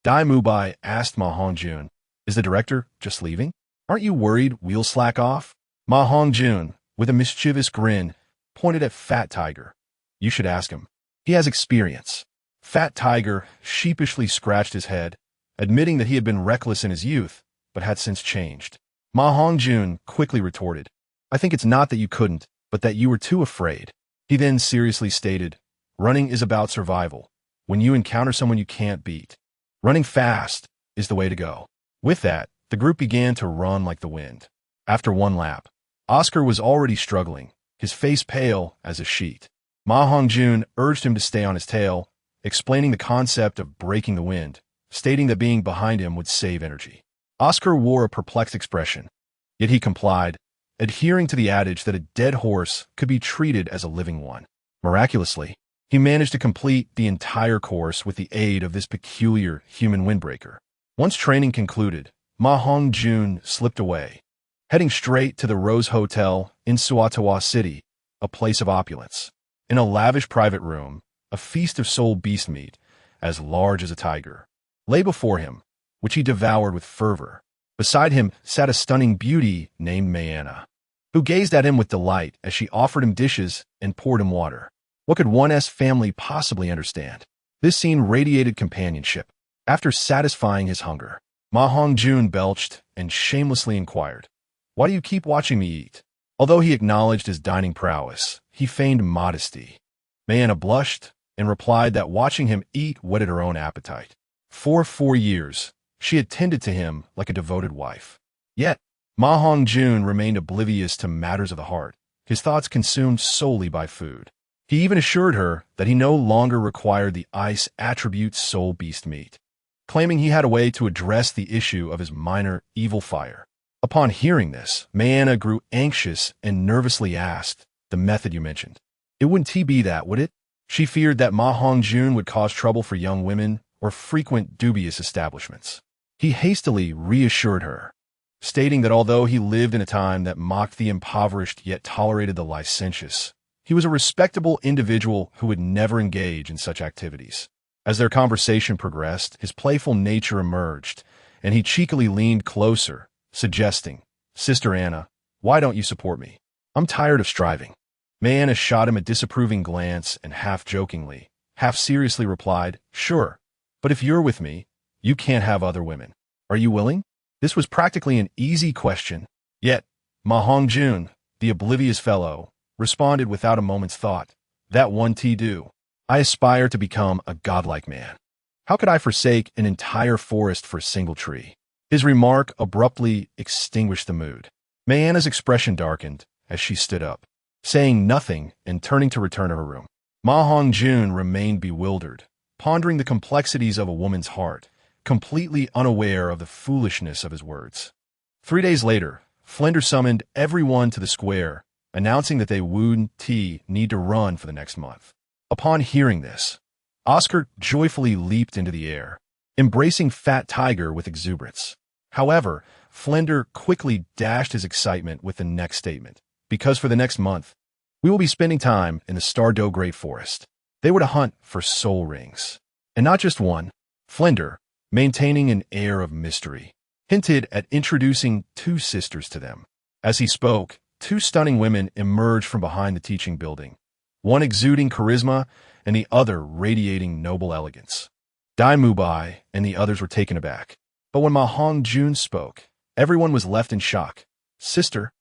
Speaker 1: Dai Mubai asked Ma Hongjun, "Is the director just leaving? Aren't you worried we'll slack off?" Ma Hongjun, with a mischievous grin, pointed at Fat Tiger. "You should ask him. He has experience." Fat Tiger sheepishly scratched his head, admitting that he had been reckless in his youth, but had since changed. Ma Hongjun quickly retorted, "I think it's not that you couldn't, but that you were too afraid." He then seriously stated, "Running is about survival. When you encounter someone you can't beat, running fast is the way to go." With that, the group began to run like the wind. After one lap, Oscar was already struggling, his face pale as a sheet. Ma Hongjun urged him to stay on his tail, explaining the concept of breaking the wind, stating that being behind him would save energy. Oscar wore a perplexed expression, yet he complied, adhering to the adage that a dead horse could be treated as a living one. Miraculously, he managed to complete the entire course with the aid of this peculiar human windbreaker. Once training concluded, Ma Hongjun slipped away, heading straight to the Rose Hotel in Suatawa City, a place of opulence. In a lavish private room, a feast of soul beast meat, as large as a tiger, lay before him, which he devoured with fervor. Beside him sat a stunning beauty named Mayana, who gazed at him with delight as she offered him dishes and poured him water. What could one's family possibly understand? This scene radiated companionship. After satisfying his hunger, Ma Hongjun belched and shamelessly inquired, "Why do you keep watching me eat?" Although he acknowledged his dining prowess, he feigned modesty. Mayana blushed and replied that watching him eat whetted her own appetite. For 4 years, she had tended to him like a devoted wife. Yet, Ma Hongjun remained oblivious to matters of the heart, his thoughts consumed solely by food. He even assured her that he no longer required the ice attribute soul beast meat, claiming he had a way to address the issue of his minor evil fire. Upon hearing this, Mayana grew anxious and nervously asked, "The method you mentioned, it wouldn't be that, would it?" She feared that Ma Hongjun would cause trouble for young women or frequent dubious establishments. He hastily reassured her, stating that although he lived in a time that mocked the impoverished yet tolerated the licentious, he was a respectable individual who would never engage in such activities. As their conversation progressed, his playful nature emerged, and he cheekily leaned closer, suggesting, "Sister Anna, why don't you support me? I'm tired of striving." Mayana shot him a disapproving glance and half-jokingly, half-seriously replied, "Sure, but if you're with me, you can't have other women. Are you willing?" This was practically an easy question. Yet, Ma Hongjun, the oblivious fellow, responded without a moment's thought, "That one do. I aspire to become a godlike man. How could I forsake an entire forest for a single tree?" His remark abruptly extinguished the mood. Mayana's expression darkened as she stood up, saying nothing and turning to return to her room. Ma Hongjun remained bewildered, pondering the complexities of a woman's heart, completely unaware of the foolishness of his words. 3 days later, Flender summoned everyone to the square, announcing that they wouldn't need to run for the next month. Upon hearing this, Oscar joyfully leaped into the air, embracing Fat Tiger with exuberance. However, Flender quickly dashed his excitement with the next statement, "Because for the next month, we will be spending time in the Douluo Great Forest." They were to hunt for soul rings. And not just one. Flender, maintaining an air of mystery, hinted at introducing 2 sisters to them. As he spoke, 2 stunning women emerged from behind the teaching building, one exuding charisma and the other radiating noble elegance. Dai Mubai and the others were taken aback. But when Ma Hongjun spoke, everyone was left in shock. "Sister,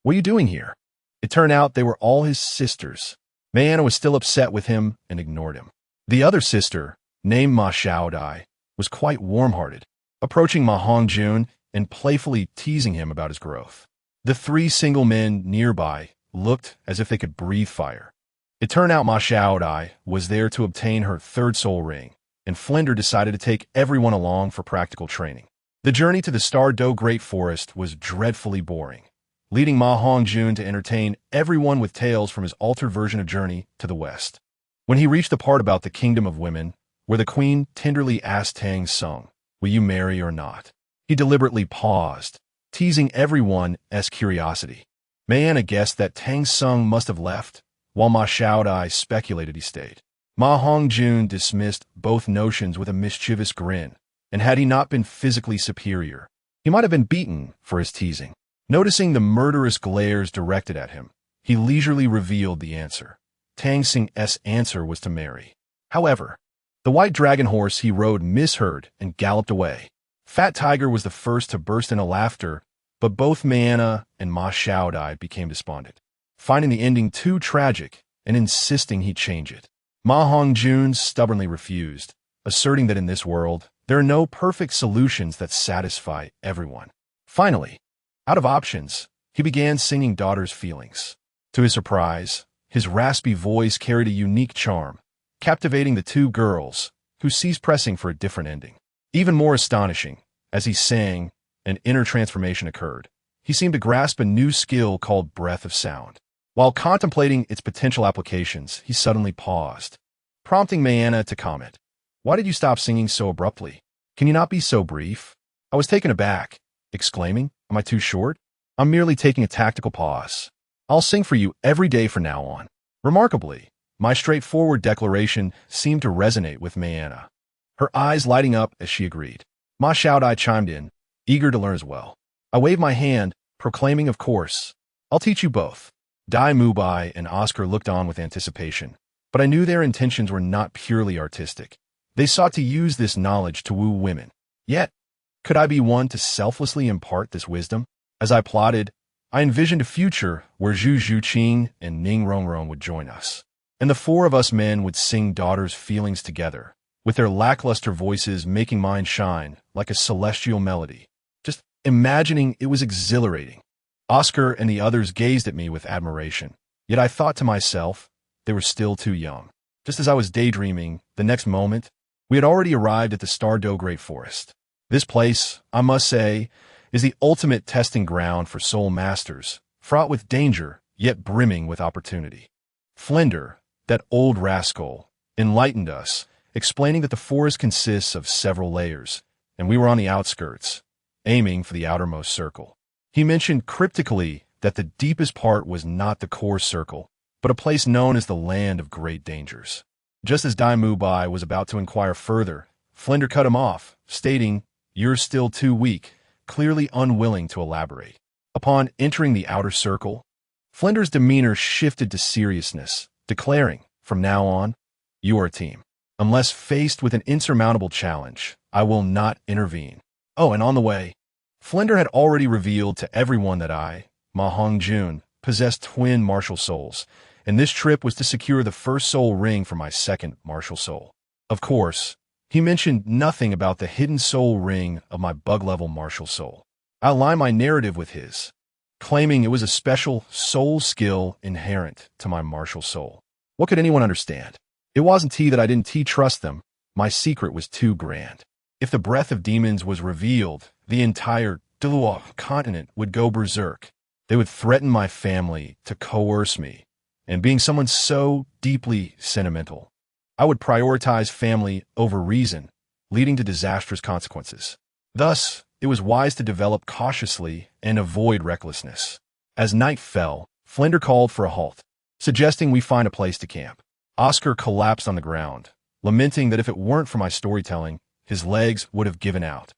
Speaker 1: what are you doing here?" It turned out they were all his sisters. Mayana was still upset with him and ignored him. The other sister, named Ma Xiaodai, was quite warm-hearted, approaching Ma Hongjun and playfully teasing him about his growth. The 3 single men nearby looked as if they could breathe fire. It turned out Ma Xiaodai was there to obtain her 3rd soul ring, and Flender decided to take everyone along for practical training. The journey to the Douluo Great Forest was dreadfully boring, leading Ma Hongjun to entertain everyone with tales from his altered version of Journey to the West. When he reached the part about the Kingdom of Women, where the queen tenderly asked Tang Sung, "Will you marry or not?" he deliberately paused, teasing everyone's curiosity. Mayana guessed that Tang Sung must have left, while Ma Xiaodai speculated he stayed. Ma Hongjun dismissed both notions with a mischievous grin, and had he not been physically superior, he might have been beaten for his teasing. Noticing the murderous glares directed at him, he leisurely revealed the answer. Tang Sung's answer was to marry. However, the white dragon horse he rode misheard and galloped away. Fat Tiger was the first to burst into laughter, but both Mayana and Ma Xiaodai became despondent, finding the ending too tragic and insisting he change it. Ma Hongjun stubbornly refused, asserting that in this world, there are no perfect solutions that satisfy everyone. Finally, out of options, he began singing Daughter's Feelings. To his surprise, his raspy voice carried a unique charm, captivating the 2 girls, who ceased pressing for a different ending. Even more astonishing, as he sang, an inner transformation occurred. He seemed to grasp a new skill called breath of sound. While contemplating its potential applications, he suddenly paused, prompting Mayana to comment, "Why did you stop singing so abruptly? Can you not be so brief?" I was taken aback, exclaiming, "Am I too short? I'm merely taking a tactical pause. I'll sing for you every day from now on." Remarkably, My straightforward declaration seemed to resonate with Mayana, her eyes lighting up as she agreed. Ma Xiaodai chimed in, eager to learn as well. I waved my hand, proclaiming, of course. I'll teach you both. Dai Mubai and Oscar looked on with anticipation, but I knew their intentions were not purely artistic. They sought to use this knowledge to woo women. Yet, could I be one to selflessly impart this wisdom? As I plotted, I envisioned a future where Zhu Zhuqing and Ning Rongrong would join us, and the four of us men would sing daughters' feelings together, with their lackluster voices making mine shine like a celestial melody. Just imagining it was exhilarating. Oscar and the others gazed at me with admiration, yet I thought to myself, they were still too young. Just as I was daydreaming, the next moment, we had already arrived at the Stardow Great Forest. This place, I must say, is the ultimate testing ground for soul masters, fraught with danger, yet brimming with opportunity. Flinder, that old rascal, enlightened us, explaining that the forest consists of several layers, and we were on the outskirts, aiming for the outermost circle. He mentioned cryptically that the deepest part was not the core circle, but a place known as the Land of Great Dangers. Just as Dai Mubai was about to inquire further, Flinder cut him off, stating, "You're still too weak," clearly unwilling to elaborate. Upon entering the outer circle, Flinder's demeanor shifted to seriousness, declaring, "From now on, you are a team. Unless faced with an insurmountable challenge, I will not intervene." Oh, and on the way, Flinder had already revealed to everyone that I, Ma Hongjun, possessed twin martial souls, and this trip was to secure the first soul ring for my second martial soul. Of course, he mentioned nothing about the hidden soul ring of my bug-level martial soul. I aligned my narrative with his, claiming it was a special soul skill inherent to my martial soul. What could anyone understand? It wasn't that I didn't trust them. My secret was too grand. If the breath of demons was revealed, the entire Douluo continent would go berserk. They would threaten my family to coerce me, and being someone so deeply sentimental, I would prioritize family over reason, leading to disastrous consequences. Thus, it was wise to develop cautiously and avoid recklessness. As night fell, Flinder called for a halt, suggesting we find a place to camp. Oscar collapsed on the ground, lamenting that if it weren't for my storytelling, his legs would have given out.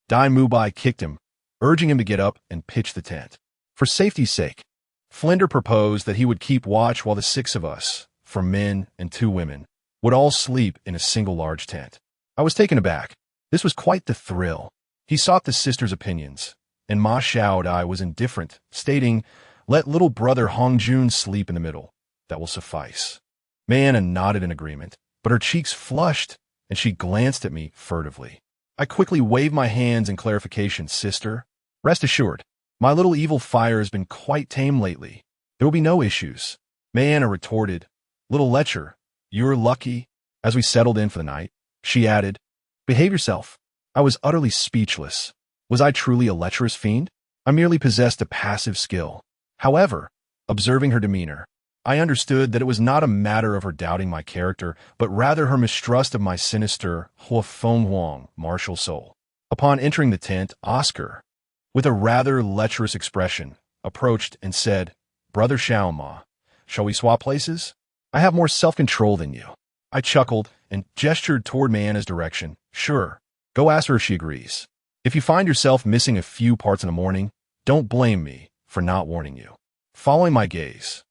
Speaker 1: Dai Mubai kicked him, urging him to get up and pitch the tent. For safety's sake, Flinder proposed that he would keep watch while the six of us, 4 men and 2 women, would all sleep in a single large tent. I was taken aback. This was quite the thrill. He sought the sisters' opinions, and Ma Xiaodai was indifferent, stating, "Let little brother Hongjun sleep in the middle. That will suffice." Mayana nodded in agreement, but her cheeks flushed, and she glanced at me furtively. I quickly waved my hands in clarification. "Sister, rest assured, my little evil fire has been quite tame lately. There will be no issues." Mayana retorted, "Little lecher, you're lucky." As we settled in for the night, she added, "Behave yourself." I was utterly speechless. Was I truly a lecherous fiend? I merely possessed a passive skill. However, observing her demeanor, I understood that it was not a matter of her doubting my character, but rather her mistrust of my sinister Huafeng Huang martial soul. Upon entering the tent, Oscar, with a rather lecherous expression, approached and said, "Brother Xiaoma, shall we swap places? I have more self-control than you." I chuckled and gestured toward Mayana's direction. "Sure, go ask her if she agrees. If you find yourself missing a few parts in the morning, don't blame me for not warning you." Following my gaze,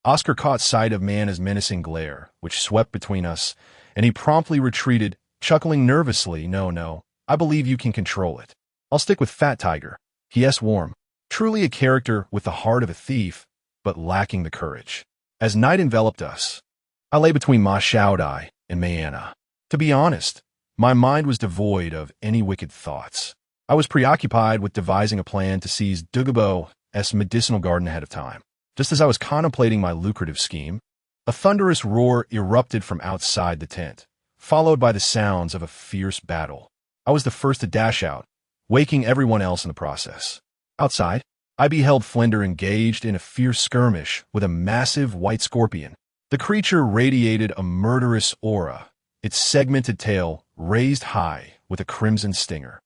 Speaker 1: Oscar caught sight of Mayana's menacing glare, which swept between us, and he promptly retreated, chuckling nervously. No, I believe you can control it. I'll stick with Fat Tiger. He warm. Truly a character with the heart of a thief, but lacking the courage. As night enveloped us, I lay between Ma Xiaodai and Mayana. To be honest, my mind was devoid of any wicked thoughts. I was preoccupied with devising a plan to seize Douluo's medicinal garden ahead of time. Just as I was contemplating my lucrative scheme, a thunderous roar erupted from outside the tent, followed by the sounds of a fierce battle. I was the first to dash out, waking everyone else in the process. Outside, I beheld Flinder engaged in a fierce skirmish with a massive white scorpion. The creature radiated a murderous aura, its segmented tail raised high with a crimson stinger.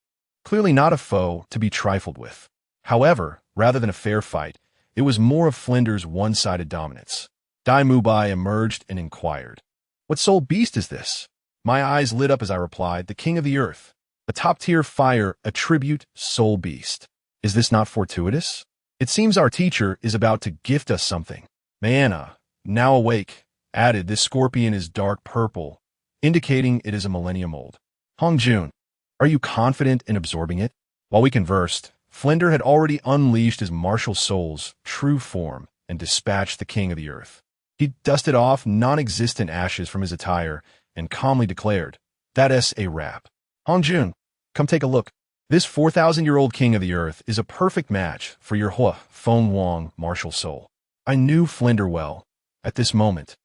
Speaker 1: Clearly not a foe to be trifled with. However, rather than a fair fight, it was more of Flinder's one-sided dominance. Dai Mubai emerged and inquired. What soul beast is this? My eyes lit up as I replied, the king of the earth. A top-tier fire attribute soul beast. Is this not fortuitous? It seems our teacher is about to gift us something. Mayana, now awake, added, this scorpion is dark purple, indicating it is a millennium old. Hongjun, are you confident in absorbing it? While we conversed, Flinder had already unleashed his martial soul's true form and dispatched the king of the earth. He dusted off non-existent ashes from his attire and calmly declared, "That's a wrap. Hongjun, come take a look. This 4,000-year-old king of the earth is a perfect match for your Hua Feng Wang martial soul." I knew Flinder well. At this moment,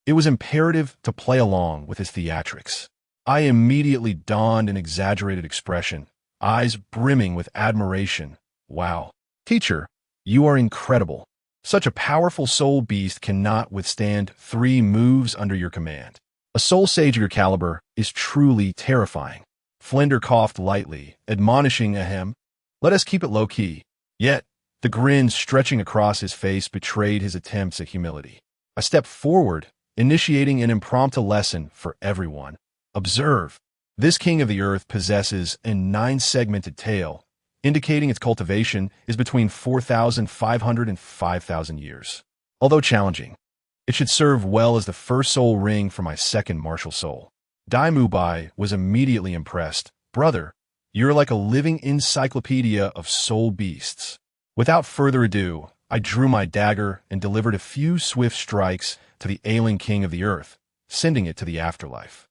Speaker 1: it was imperative to play along with his theatrics. I immediately donned an exaggerated expression, eyes brimming with admiration. Wow. Teacher, you are incredible. Such a powerful soul beast cannot withstand 3 moves under your command. A soul sage of your caliber is truly terrifying. Flinder coughed lightly, admonishing Ahem, let us keep it low-key. Yet, the grin stretching across his face betrayed his attempts at humility. I stepped forward, initiating an impromptu lesson for everyone. Observe. This king of the earth possesses a 9-segmented tail, indicating its cultivation is between 4,500 and 5,000 years. Although challenging, it should serve well as the first soul ring for my second martial soul. Dai Mubai was immediately impressed. Brother, you're like a living encyclopedia of soul beasts. Without further ado, I drew my dagger and delivered a few swift strikes to the ailing king of the earth, sending it to the afterlife.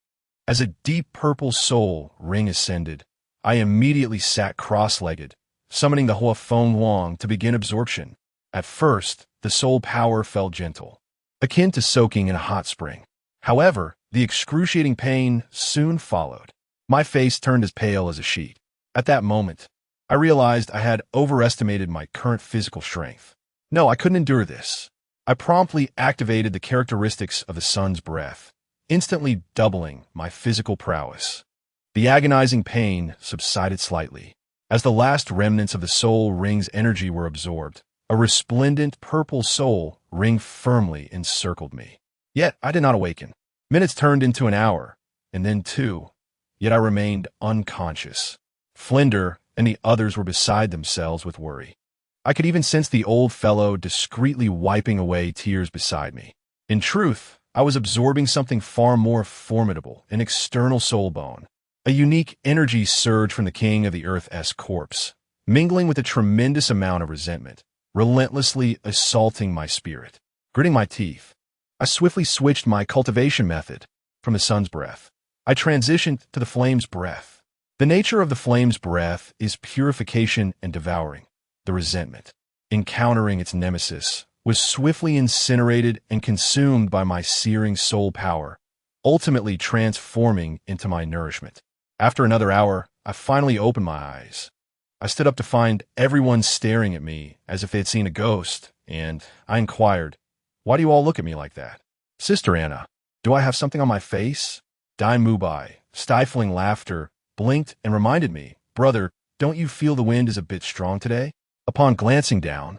Speaker 1: As a deep purple soul ring ascended, I immediately sat cross-legged, summoning the Hua Feng Wang to begin absorption. At first, the soul power felt gentle, akin to soaking in a hot spring. However, the excruciating pain soon followed. My face turned as pale as a sheet. At that moment, I realized I had overestimated my current physical strength. No, I couldn't endure this. I promptly activated the characteristics of the sun's breath, instantly doubling my physical prowess. The agonizing pain subsided slightly. As the last remnants of the soul ring's energy were absorbed, a resplendent purple soul ring firmly encircled me. Yet I did not awaken. Minutes turned into an hour, and then 2, yet I remained unconscious. Flinder and the others were beside themselves with worry. I could even sense the old fellow discreetly wiping away tears beside me. In truth, I was absorbing something far more formidable, an external soul bone. A unique energy surge from the king of the earth's corpse, mingling with a tremendous amount of resentment, relentlessly assaulting my spirit. Gritting my teeth, I swiftly switched my cultivation method from the sun's breath. I transitioned to the flame's breath. The nature of the flame's breath is purification and devouring. The resentment, encountering its nemesis, was swiftly incinerated and consumed by my searing soul power, ultimately transforming into my nourishment. After another hour, I finally opened my eyes. I stood up to find everyone staring at me as if they had seen a ghost, and I inquired, "Why do you all look at me like that?" "Sister Anna, do I have something on my face?" Dai Mubai, stifling laughter, blinked and reminded me, "Brother, don't you feel the wind is a bit strong today?" Upon glancing down,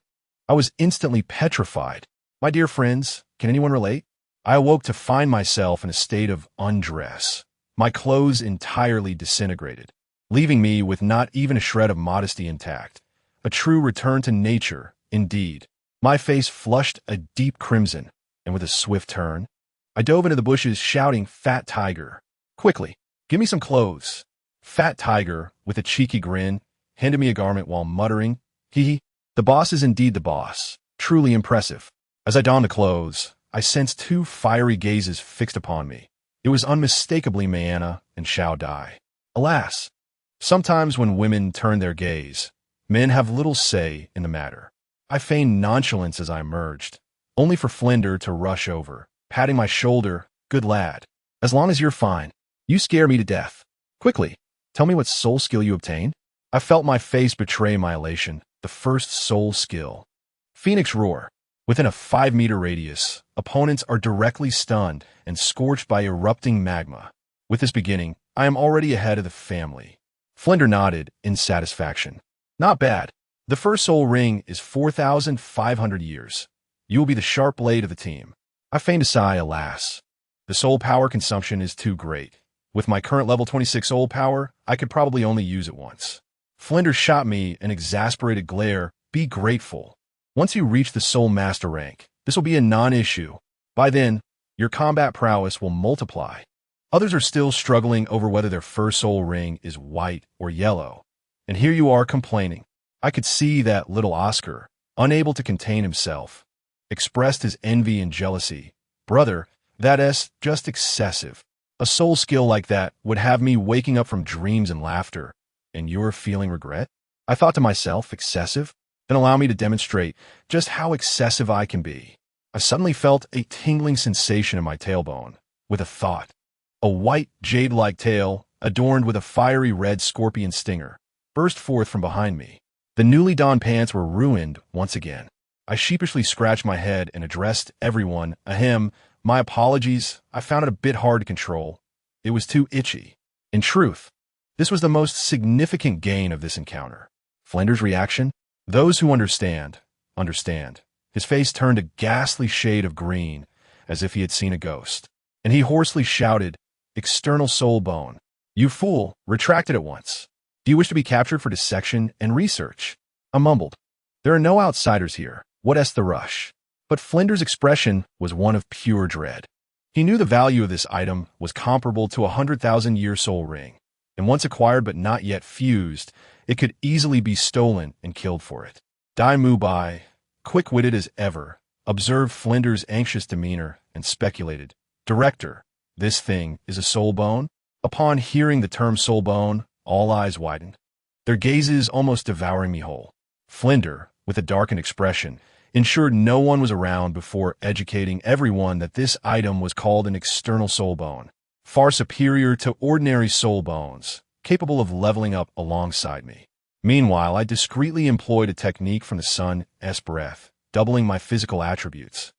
Speaker 1: I was instantly petrified. My dear friends, can anyone relate? I awoke to find myself in a state of undress, my clothes entirely disintegrated, leaving me with not even a shred of modesty intact. A true return to nature, indeed. My face flushed a deep crimson, and with a swift turn, I dove into the bushes shouting, "Fat Tiger! Quickly, give me some clothes." Fat Tiger, with a cheeky grin, handed me a garment while muttering, "Hee, the boss is indeed the boss. Truly impressive." As I donned the clothes, I sensed 2 fiery gazes fixed upon me. It was unmistakably Mayana and Xiao Dai. Alas, sometimes when women turn their gaze, men have little say in the matter. I feigned nonchalance as I emerged, only for Flinder to rush over, patting my shoulder. "Good lad. As long as you're fine. You scare me to death. Quickly, tell me what soul skill you obtained." I felt my face betray my elation. The first soul skill. Phoenix Roar. Within a 5-meter radius, opponents are directly stunned and scorched by erupting magma. With this beginning, I am already ahead of the family. Flinder nodded in satisfaction. "Not bad. The first soul ring is 4,500 years. You will be the sharp blade of the team." I feigned a sigh, alas. The soul power consumption is too great. With my current level 26 soul power, I could probably only use it once. Flinders shot me an exasperated glare. Be grateful. Once you reach the soul master rank, this will be a non-issue. By then, your combat prowess will multiply. Others are still struggling over whether their first soul ring is white or yellow. And here you are complaining. I could see that little Oscar, unable to contain himself, expressed his envy and jealousy. Brother, that's just excessive. A soul skill like that would have me waking up from dreams and laughter. And you're feeling regret? I thought to myself, excessive? Then allow me to demonstrate just how excessive I can be. I suddenly felt a tingling sensation in my tailbone, with a thought. A white, jade-like tail, adorned with a fiery red scorpion stinger, burst forth from behind me. The newly donned pants were ruined once again. I sheepishly scratched my head and addressed everyone. Ahem, my apologies. I found it a bit hard to control. It was too itchy. In truth, this was the most significant gain of this encounter. Flinders' reaction? Those who understand, understand. His face turned a ghastly shade of green, as if he had seen a ghost. And he hoarsely shouted, "External soul bone. You fool, retract it at once. Do you wish to be captured for dissection and research?" I mumbled. There are no outsiders here. What's the rush? But Flinders' expression was one of pure dread. He knew the value of this item was comparable to 100,000-year soul ring, and once acquired but not yet fused, it could easily be stolen and killed for it. Dai Mubai, quick-witted as ever, observed Flinders' anxious demeanor and speculated, "Director, this thing is a soul bone?" Upon hearing the term soul bone, all eyes widened, their gazes almost devouring me whole. Flinder, with a darkened expression, ensured no one was around before educating everyone that this item was called an external soul bone, far superior to ordinary soul bones, capable of leveling up alongside me. Meanwhile, I discreetly employed a technique from the sun's breath, doubling my physical attributes,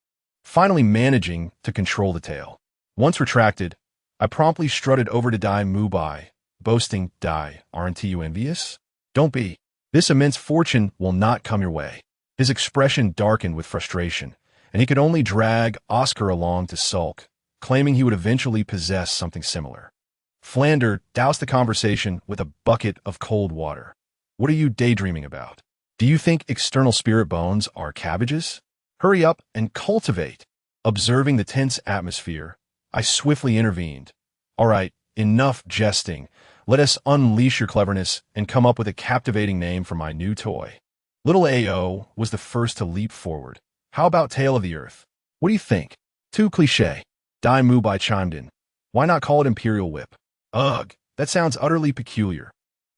Speaker 1: finally managing to control the tail. Once retracted, I promptly strutted over to Dai Mubai, boasting, "Dai, aren't you envious? Don't be. This immense fortune will not come your way." His expression darkened with frustration, and he could only drag Oscar along to sulk, claiming he would eventually possess something similar. Flander doused the conversation with a bucket of cold water. "What are you daydreaming about? Do you think external spirit bones are cabbages? Hurry up and cultivate." Observing the tense atmosphere, I swiftly intervened. "All right, enough jesting. Let us unleash your cleverness and come up with a captivating name for my new toy." Little A.O. was the first to leap forward. "How about Tail of the Earth? What do you think?" "Too cliché." Dai Mubai chimed in. "Why not call it Imperial Whip?" "Ugh, that sounds utterly peculiar."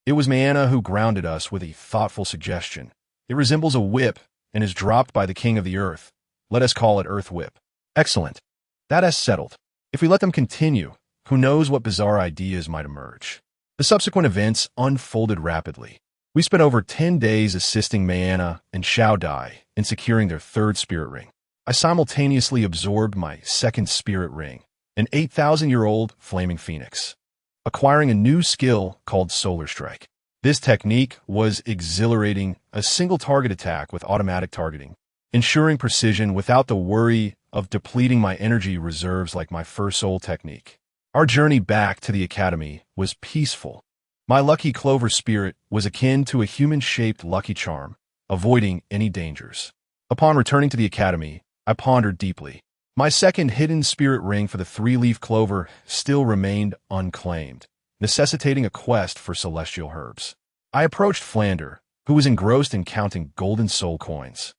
Speaker 1: It was Maana who grounded us with a thoughtful suggestion. "It resembles a whip and is dropped by the King of the Earth. Let us call it Earth Whip." "Excellent. That is settled. If we let them continue, who knows what bizarre ideas might emerge." The subsequent events unfolded rapidly. We spent over 10 days assisting Maana and Xiao Dai in securing their third spirit ring. I simultaneously absorbed my second spirit ring, an 8,000-year-old flaming phoenix, acquiring a new skill called Solar Strike. This technique was exhilarating, a single target attack with automatic targeting, ensuring precision without the worry of depleting my energy reserves like my first soul technique. Our journey back to the academy was peaceful. My lucky Clover spirit was akin to a human-shaped Lucky Charm, avoiding any dangers. Upon returning to the academy, I pondered deeply. My second hidden spirit ring for the three-leaf clover still remained unclaimed, necessitating a quest for celestial herbs. I approached Flander, who was engrossed in counting golden soul coins,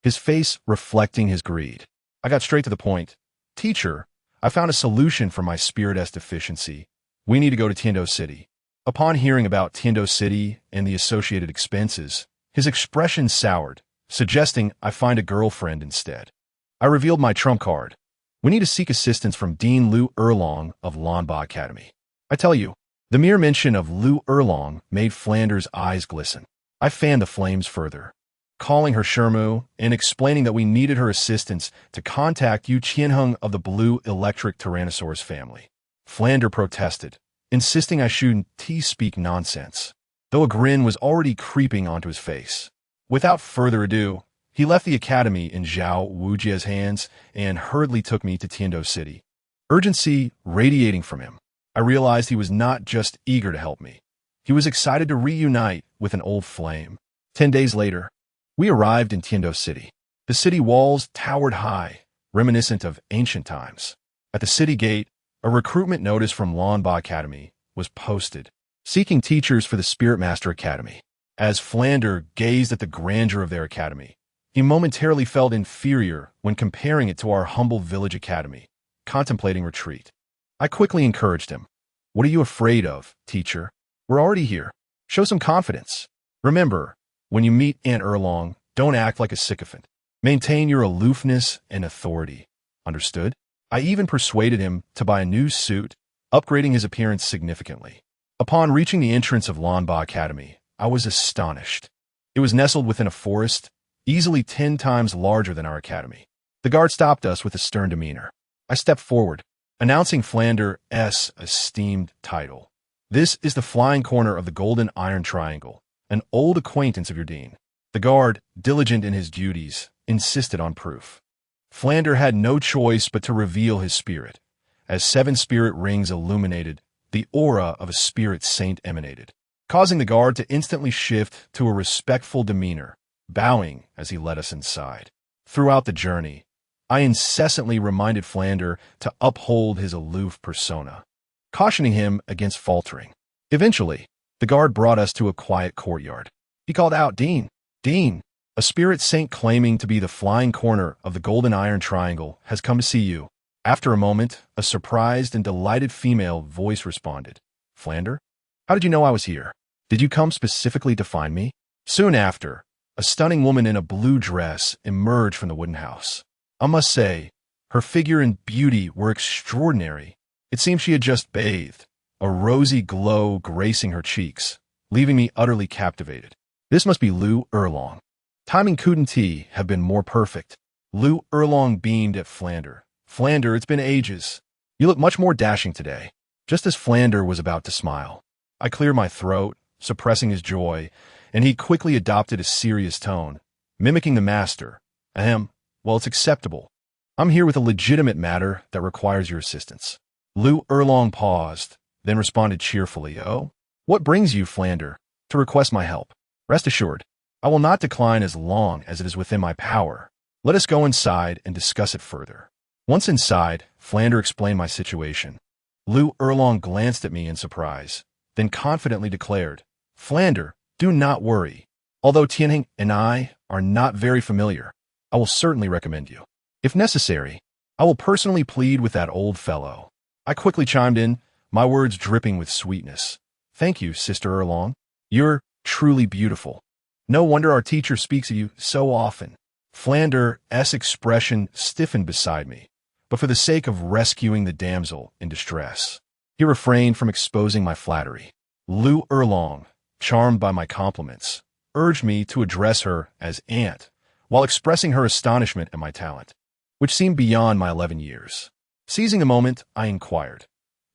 Speaker 1: his face reflecting his greed. I got straight to the point. "Teacher, I found a solution for my spirit S deficiency. We need to go to Tiendo City." Upon hearing about Tiendo City and the associated expenses, his expression soured, suggesting I find a girlfriend instead. I revealed my trump card. "We need to seek assistance from Dean Lu Erlong of Lanba Academy." I tell you, the mere mention of Lu Erlong made Flanders' eyes glisten. I fanned the flames further, calling her Shermu and explaining that we needed her assistance to contact Yu Qianheng of the Blue Electric Tyrannosaurus family. Flander protested, insisting I shouldn't speak nonsense, though a grin was already creeping onto his face. Without further ado, He left the academy in Zhao Wujia's hands and hurriedly took me to Tiando City. Urgency radiating from him, I realized he was not just eager to help me. He was excited to reunite with an old flame. 10 days later, we arrived in Tiando City. The city walls towered high, reminiscent of ancient times. At the city gate, a recruitment notice from Lanba Academy was posted, seeking teachers for the Spirit Master Academy. As Flander gazed at the grandeur of their academy, he momentarily felt inferior when comparing it to our humble village academy, contemplating retreat. I quickly encouraged him. What are you afraid of, teacher? We're already here. Show some confidence. Remember, when you meet Aunt Erlong, don't act like a sycophant. Maintain your aloofness and authority. Understood? I even persuaded him to buy a new suit, upgrading his appearance significantly. Upon reaching the entrance of Lanba Academy, I was astonished. It was nestled within a forest, easily 10 times larger than our academy. The guard stopped us with a stern demeanor. I stepped forward, announcing Flander's esteemed title. This is the flying corner of the Golden Iron Triangle, an old acquaintance of your dean. The guard, diligent in his duties, insisted on proof. Flander had no choice but to reveal his spirit. As 7 spirit rings illuminated, the aura of a spirit saint emanated, causing the guard to instantly shift to a respectful demeanor, bowing as he led us inside. Throughout the journey, I incessantly reminded Flander to uphold his aloof persona, cautioning him against faltering. Eventually, the guard brought us to a quiet courtyard. He called out, "Dean! Dean! A spirit saint claiming to be the flying corner of the Golden Iron Triangle has come to see you." After a moment, a surprised and delighted female voice responded. "Flander? How did you know I was here? Did you come specifically to find me?" Soon after, a stunning woman in a blue dress emerged from the wooden house. I must say, her figure and beauty were extraordinary. It seemed she had just bathed, a rosy glow gracing her cheeks, leaving me utterly captivated. This must be Lu Erlong. Timing couldn't have been more perfect. Lu Erlong beamed at Flander. "Flander, it's been ages. You look much more dashing today." Just as Flander was about to smile, I cleared my throat, suppressing his joy, and he quickly adopted a serious tone, mimicking the master. "Ahem, well, it's acceptable. I'm here with a legitimate matter that requires your assistance." Lu Erlong paused, then responded cheerfully, "Oh, what brings you, Flander, to request my help? Rest assured, I will not decline as long as it is within my power. Let us go inside and discuss it further." Once inside, Flander explained my situation. Lu Erlong glanced at me in surprise, then confidently declared, "Flander, do not worry. Although Tianheng and I are not very familiar, I will certainly recommend you. If necessary, I will personally plead with that old fellow." I quickly chimed in, my words dripping with sweetness. "Thank you, Sister Erlong. You're truly beautiful. No wonder our teacher speaks of you so often." Flander's expression stiffened beside me, but for the sake of rescuing the damsel in distress, he refrained from exposing my flattery. Lu Erlong, charmed by my compliments, urged me to address her as Aunt, while expressing her astonishment at my talent, which seemed beyond my 11 years. Seizing the moment, I inquired,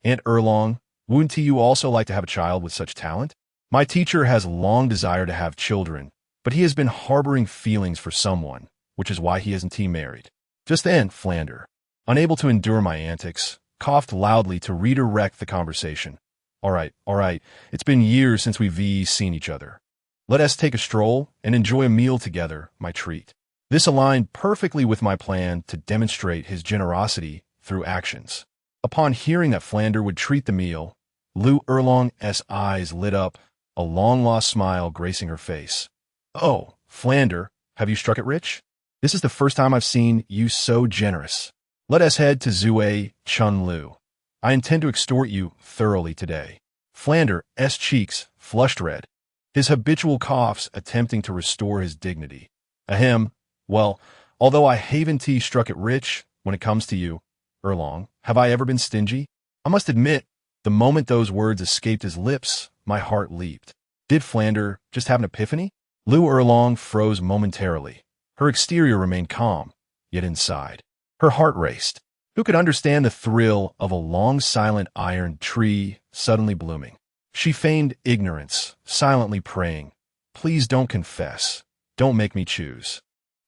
Speaker 1: "Aunt Erlong, wouldn't you also like to have a child with such talent?" My teacher has long desired to have children, but he has been harboring feelings for someone, which is why he isn't married. Just then, Flander, unable to endure my antics, coughed loudly to redirect the conversation. All right, it's been years since we've seen each other. Let us take a stroll and enjoy a meal together, my treat." This aligned perfectly with my plan to demonstrate his generosity through actions. Upon hearing that Flander would treat the meal, Lu Erlong's eyes lit up, a long-lost smile gracing her face. "Oh, Flander, have you struck it rich? This is the first time I've seen you so generous. Let us head to Zue Chunlu. I intend to extort you thoroughly today." Flander's cheeks flushed red, his habitual coughs attempting to restore his dignity. "Ahem, well, although I haven't struck it rich when it comes to you, Erlong, have I ever been stingy? I must admit, the moment those words escaped his lips, my heart leaped. Did Flander just have an epiphany? Lu Erlong froze momentarily. Her exterior remained calm, yet inside, her heart raced. Who could understand the thrill of a long silent iron tree suddenly blooming? She feigned ignorance, silently praying, "Please don't confess. Don't make me choose."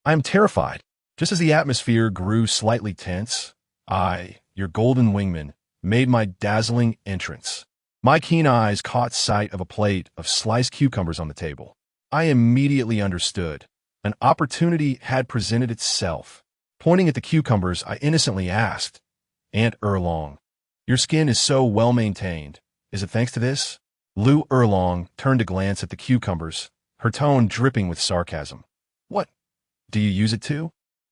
Speaker 1: I am terrified. Just as the atmosphere grew slightly tense, I, your golden wingman, made my dazzling entrance. My keen eyes caught sight of a plate of sliced cucumbers on the table. I immediately understood. An opportunity had presented itself. Pointing at the cucumbers, I innocently asked, Aunt Erlong, your skin is so well maintained. Is it thanks to this? Lu Erlong turned to glance at the cucumbers, her tone dripping with sarcasm. What do you use it to?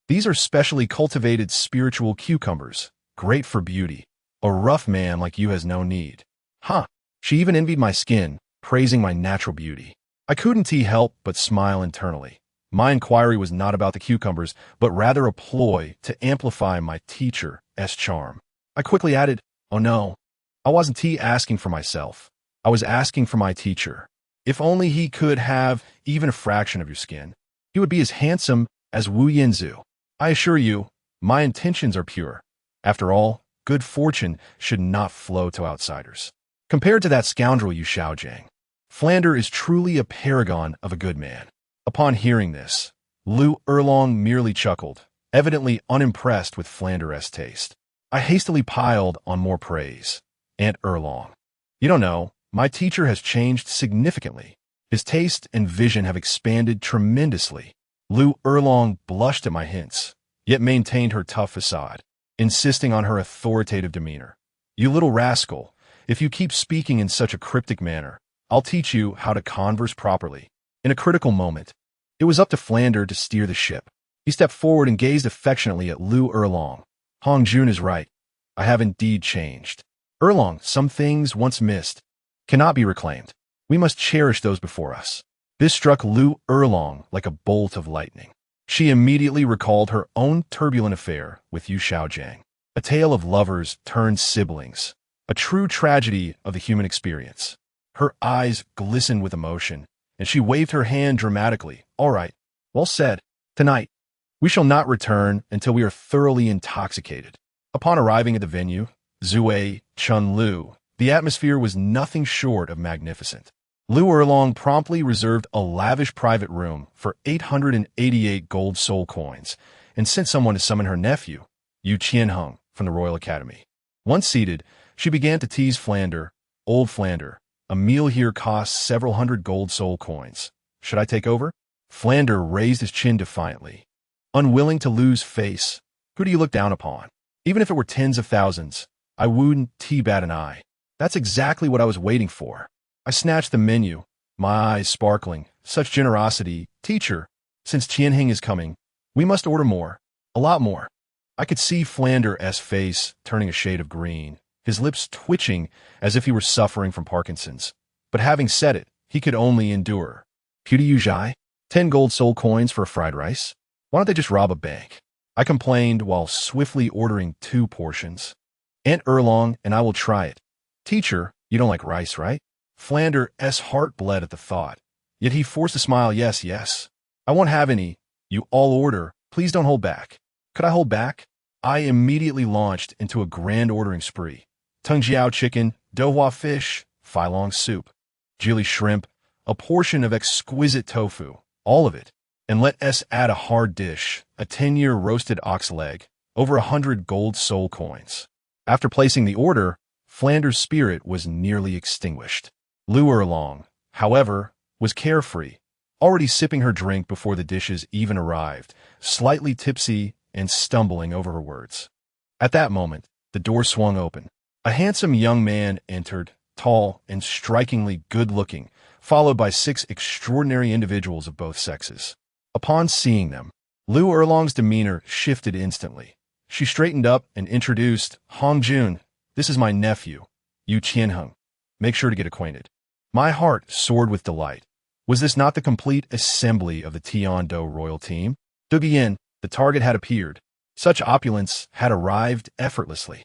Speaker 1: These are specially cultivated spiritual cucumbers, great for beauty. A rough man like you has no need. Huh. She even envied my skin, praising my natural beauty. I couldn't help but smile internally. My inquiry was not about the cucumbers, but rather a ploy to amplify my teacher's charm. I quickly added, oh no, I wasn't asking for myself. I was asking for my teacher. If only he could have even a fraction of your skin, he would be as handsome as Wu Yinzu. I assure you, my intentions are pure. After all, good fortune should not flow to outsiders. Compared to that scoundrel Yu Xiaojiang, Flander is truly a paragon of a good man. Upon hearing this, Lu Erlong merely chuckled, evidently unimpressed with Flander's taste. I hastily piled on more praise. Aunt Erlong, you don't know, my teacher has changed significantly. His taste and vision have expanded tremendously. Lu Erlong blushed at my hints, yet maintained her tough facade, insisting on her authoritative demeanor. You little rascal, if you keep speaking in such a cryptic manner, I'll teach you how to converse properly. In a critical moment, it was up to Flander to steer the ship. He stepped forward and gazed affectionately at Lu Erlong. Hongjun is right. I have indeed changed. Erlong, some things once missed cannot be reclaimed. We must cherish those before us. This struck Lu Erlong like a bolt of lightning. She immediately recalled her own turbulent affair with Yu Xiaojiang, a tale of lovers turned siblings, a true tragedy of the human experience. Her eyes glistened with emotion, and she waved her hand dramatically. All right, well said. Tonight, we shall not return until we are thoroughly intoxicated. Upon arriving at the venue, Zui Chunlu, the atmosphere was nothing short of magnificent. Lu Erlong promptly reserved a lavish private room for 888 gold soul coins and sent someone to summon her nephew, Yu Qianheng, from the Royal Academy. Once seated, she began to tease Flander. Old Flander, a meal here costs several hundred gold soul coins. Should I take over? Flander raised his chin defiantly. Unwilling to lose face, who do you look down upon? Even if it were tens of thousands, I wouldn't bat an eye. That's exactly what I was waiting for. I snatched the menu, my eyes sparkling. Such generosity. Teacher, since Qianheng is coming, we must order more. A lot more. I could see Flander's face turning a shade of green, his lips twitching as if he were suffering from Parkinson's. But having said it, he could only endure. Pewdie Yu Zhai? 10 gold soul coins for a fried rice? Why don't they just rob a bank? I complained while swiftly ordering 2 portions. Aunt Erlong and I will try it. Teacher, you don't like rice, right? Flander's heart bled at the thought, yet he forced a smile. Yes, yes. I won't have any. You all order. Please don't hold back. Could I hold back? I immediately launched into a grand ordering spree. Tengjiao chicken, Douluo fish, Filong soup, Jili shrimp, a portion of exquisite tofu, all of it. And let us add a hard dish, a 10-year roasted ox leg, over 100 gold soul coins. After placing the order, Flander's spirit was nearly extinguished. Lu Erlong, however, was carefree, already sipping her drink before the dishes even arrived, slightly tipsy and stumbling over her words. At that moment, the door swung open. A handsome young man entered, tall and strikingly good-looking, followed by 6 extraordinary individuals of both sexes. Upon seeing them, Lu Erlong's demeanor shifted instantly. She straightened up and introduced, Hongjun, this is my nephew, Yu Qianheng. Make sure to get acquainted. My heart soared with delight. Was this not the complete assembly of the Tiando royal team? To begin, the target had appeared. Such opulence had arrived effortlessly.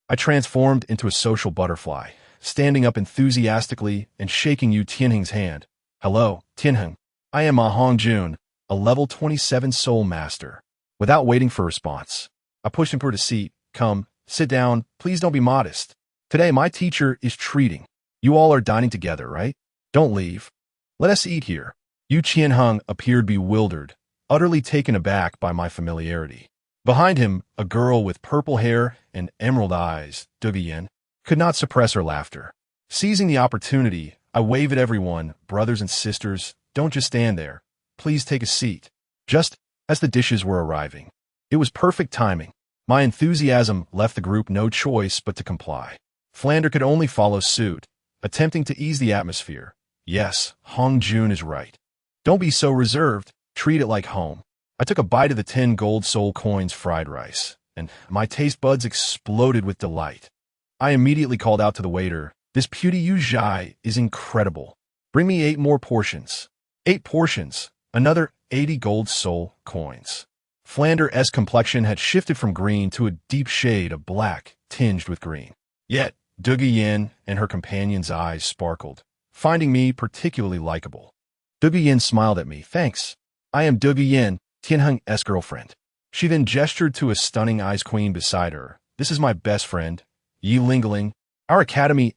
Speaker 1: I transformed into a social butterfly, standing up enthusiastically and shaking Yu Tianheng's hand. Hello, Tianheng. I am Ma Hongjun, a level 27 soul master. Without waiting for a response, I pushed him toward a seat. Come, sit down. Please don't be modest. Today, my teacher is treating. You all are dining together, right? Don't leave. Let us eat here. Yu Qianheng appeared bewildered, utterly taken aback by my familiarity. Behind him, a girl with purple hair and emerald eyes, Douluo, could not suppress her laughter. Seizing the opportunity, I wave at everyone, brothers and sisters, don't just stand there. Please take a seat. Just as the dishes were arriving. It was perfect timing. My enthusiasm left the group no choice but to comply. Flander could only follow suit, attempting to ease the atmosphere. Yes, Hongjun is right. Don't be so reserved, treat it like home. I took a bite of the 10 gold soul coins fried rice, and my taste buds exploded with delight. I immediately called out to the waiter, this puty yu zhai is incredible. Bring me 8 more portions. 8 portions, another 80 gold soul coins. Flander's complexion had shifted from green to a deep shade of black, tinged with green. Yet, Douluo and her companion's eyes sparkled, finding me particularly likable. Douluo smiled at me. Thanks. I am Douluo, Tianheng's girlfriend. She then gestured to a stunning ice queen beside her. This is my best friend, Yi Lingling, our academy's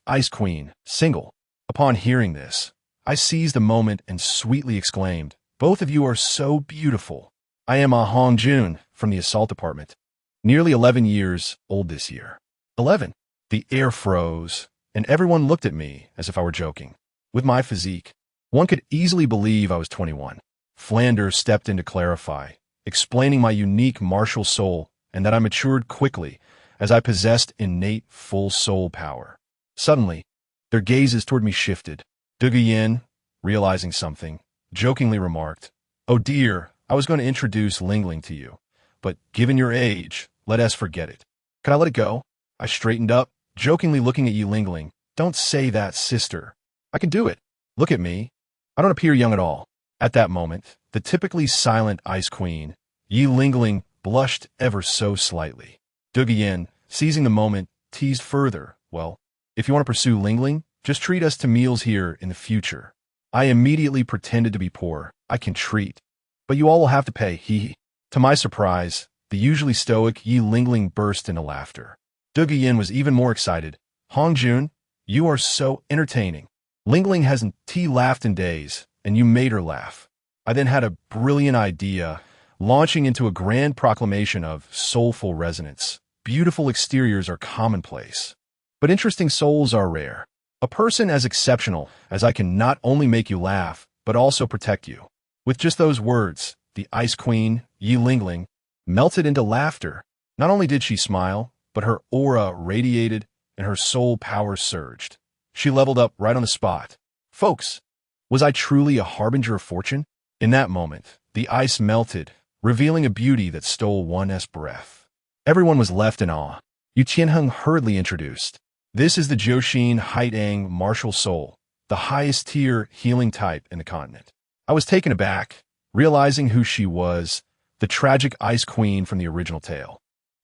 Speaker 1: ice queen, single. Upon hearing this, I seized the moment and sweetly exclaimed, both of you are so beautiful. I am Hongjun from the assault department. Nearly 11 years old this year. 11. The air froze, and everyone looked at me as if I were joking. With my physique, one could easily believe I was 21. Flander stepped in to clarify, explaining my unique martial soul and that I matured quickly as I possessed innate full soul power. Suddenly, their gazes toward me shifted. Douluo, realizing something, jokingly remarked, oh dear, I was going to introduce Lingling to you, but given your age, let us forget it. Can I let it go? I straightened up, jokingly looking at Yi Lingling. Don't say that, sister. I can do it. Look at me. I don't appear young at all. At that moment, the typically silent ice queen, Yi Lingling, blushed ever so slightly. Douluo, seizing the moment, teased further, well, if you want to pursue Lingling, just treat us to meals here in the future. I immediately pretended to be poor. I can treat. But you all will have to pay, hee. To my surprise, the usually stoic Yi Lingling burst into laughter. Douluo was even more excited. Hongjun, you are so entertaining. Lingling hasn't laughed in days, and you made her laugh. I then had a brilliant idea, launching into a grand proclamation of soulful resonance. Beautiful exteriors are commonplace, but interesting souls are rare. A person as exceptional as I can not only make you laugh, but also protect you. With just those words, the Ice Queen, Yi Lingling, melted into laughter. Not only did she smile, but her aura radiated and her soul power surged. She leveled up right on the spot. Folks, was I truly a harbinger of fortune? In that moment, the ice melted, revealing a beauty that stole one's breath. Everyone was left in awe. Yu Qianheng hurriedly introduced. This is the Jiuxin Haidang martial soul, the highest tier healing type in the continent. I was taken aback, realizing who she was, the tragic ice queen from the original tale.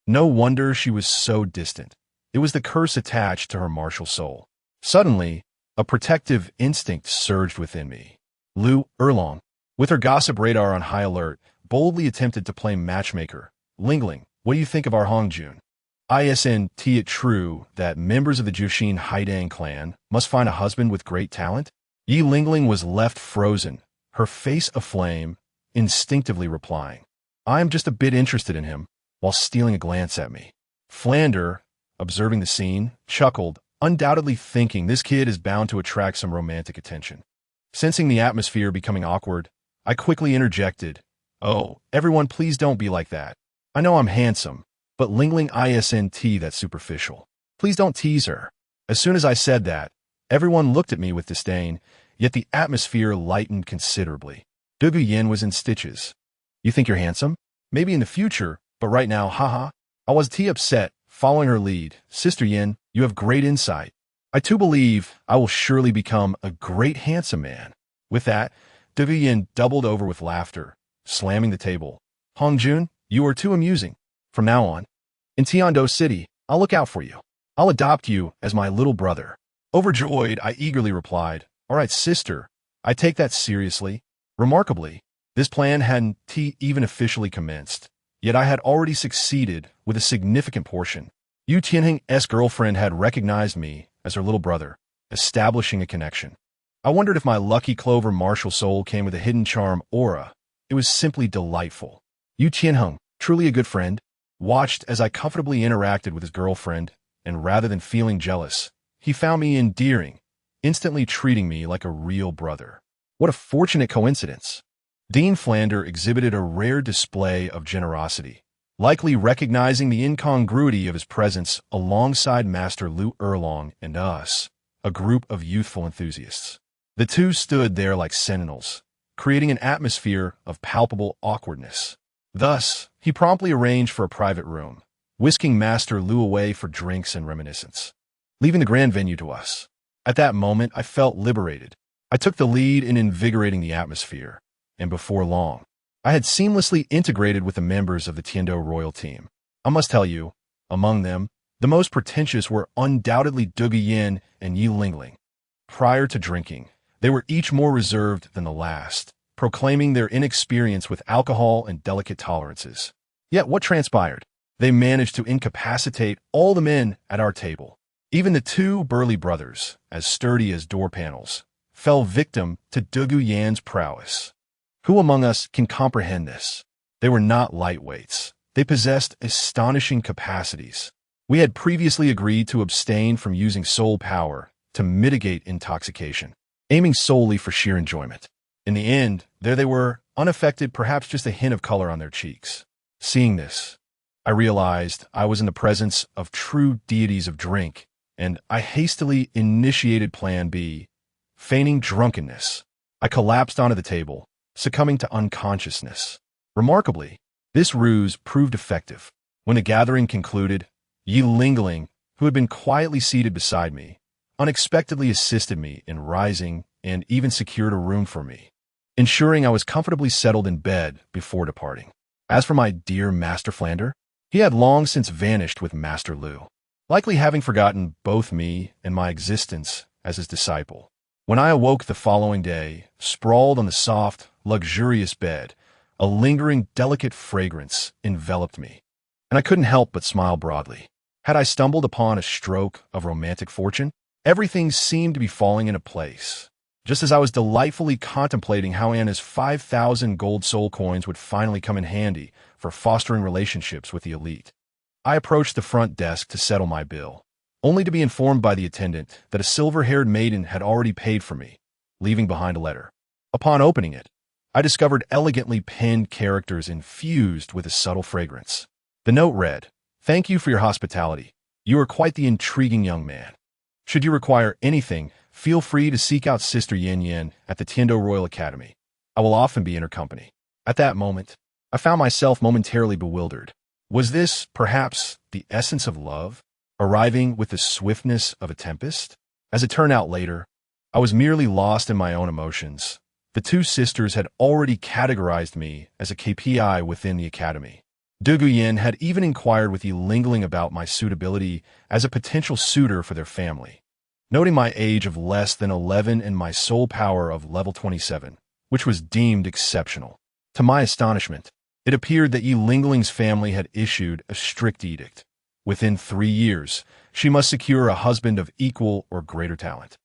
Speaker 1: No wonder she was so distant. It was the curse attached to her martial soul. Suddenly, a protective instinct surged within me. Lu Erlong, with her gossip radar on high alert, boldly attempted to play matchmaker. Lingling, what do you think of our Hongjun? Isn't it true that members of the Jiuxin Haidang clan must find a husband with great talent? Yi Lingling was left frozen, her face aflame, instinctively replying, I am just a bit interested in him, while stealing a glance at me. Flander, observing the scene, chuckled, undoubtedly thinking this kid is bound to attract some romantic attention. Sensing the atmosphere becoming awkward, I quickly interjected, oh, everyone please don't be like that. I know I'm handsome, but Lingling isn't that superficial. Please don't tease her. As soon as I said that, everyone looked at me with disdain, yet the atmosphere lightened considerably. Douluo was in stitches. You think you're handsome? Maybe in the future, but right now, haha. I was upset, following her lead. Sister Yin, you have great insight. I too believe I will surely become a great handsome man. With that, Douluo doubled over with laughter, slamming the table. Hongjun, you are too amusing. From now on, in Tiando City, I'll look out for you. I'll adopt you as my little brother. Overjoyed, I eagerly replied, all right, sister, I take that seriously. Remarkably, this plan hadn't even officially commenced, yet I had already succeeded with a significant portion. Yu Tianheng's girlfriend had recognized me as her little brother, establishing a connection. I wondered if my lucky Clover martial soul came with a hidden charm aura, It was simply delightful. Yu Qianheng, truly a good friend, watched as I comfortably interacted with his girlfriend, and rather than feeling jealous, he found me endearing, instantly treating me like a real brother. What a fortunate coincidence. Dean Flander exhibited a rare display of generosity, likely recognizing the incongruity of his presence alongside Master Lu Erlong and us, a group of youthful enthusiasts. The two stood there like sentinels, creating an atmosphere of palpable awkwardness. Thus, he promptly arranged for a private room, whisking Master Lu away for drinks and reminiscence, leaving the grand venue to us. At that moment, I felt liberated. I took the lead in invigorating the atmosphere, and before long, I had seamlessly integrated with the members of the Tiando royal team. I must tell you, among them, the most pretentious were undoubtedly Dugu Yin and Yi Lingling. Prior to drinking, they were each more reserved than the last, proclaiming their inexperience with alcohol and delicate tolerances. Yet what transpired? They managed to incapacitate all the men at our table. Even the two burly brothers, as sturdy as door panels, fell victim to Dugu Yan's prowess. Who among us can comprehend this? They were not lightweights. They possessed astonishing capacities. We had previously agreed to abstain from using soul power to mitigate intoxication, aiming solely for sheer enjoyment. In the end, there they were, unaffected, perhaps just a hint of color on their cheeks. Seeing this, I realized I was in the presence of true deities of drink, and I hastily initiated Plan B. Feigning drunkenness, I collapsed onto the table, succumbing to unconsciousness. Remarkably, this ruse proved effective. When the gathering concluded, Yi Lingling, who had been quietly seated beside me, unexpectedly assisted me in rising and even secured a room for me, ensuring I was comfortably settled in bed before departing. As for my dear Master Flander, he had long since vanished with Master Lu, likely having forgotten both me and my existence as his disciple. When I awoke the following day, sprawled on the soft, luxurious bed, a lingering, delicate fragrance enveloped me, and I couldn't help but smile broadly. Had I stumbled upon a stroke of romantic fortune? Everything seemed to be falling into place. Just as I was delightfully contemplating how Anna's 5,000 gold soul coins would finally come in handy for fostering relationships with the elite, I approached the front desk to settle my bill, only to be informed by the attendant that a silver-haired maiden had already paid for me, leaving behind a letter. Upon opening it, I discovered elegantly penned characters infused with a subtle fragrance. The note read, "Thank you for your hospitality. You are quite the intriguing young man. Should you require anything, feel free to seek out Sister Yin Yin at the Tiando Royal Academy. I will often be in her company." At that moment, I found myself momentarily bewildered. Was this, perhaps, the essence of love, arriving with the swiftness of a tempest? As it turned out later, I was merely lost in my own emotions. The two sisters had already categorized me as a KPI within the academy. Dugu Yin had even inquired with Yi Lingling about my suitability as a potential suitor for their family, noting my age of less than 11 and my soul power of level 27, which was deemed exceptional. To my astonishment, it appeared that Yi Lingling's family had issued a strict edict. Within 3 years, she must secure a husband of equal or greater talent,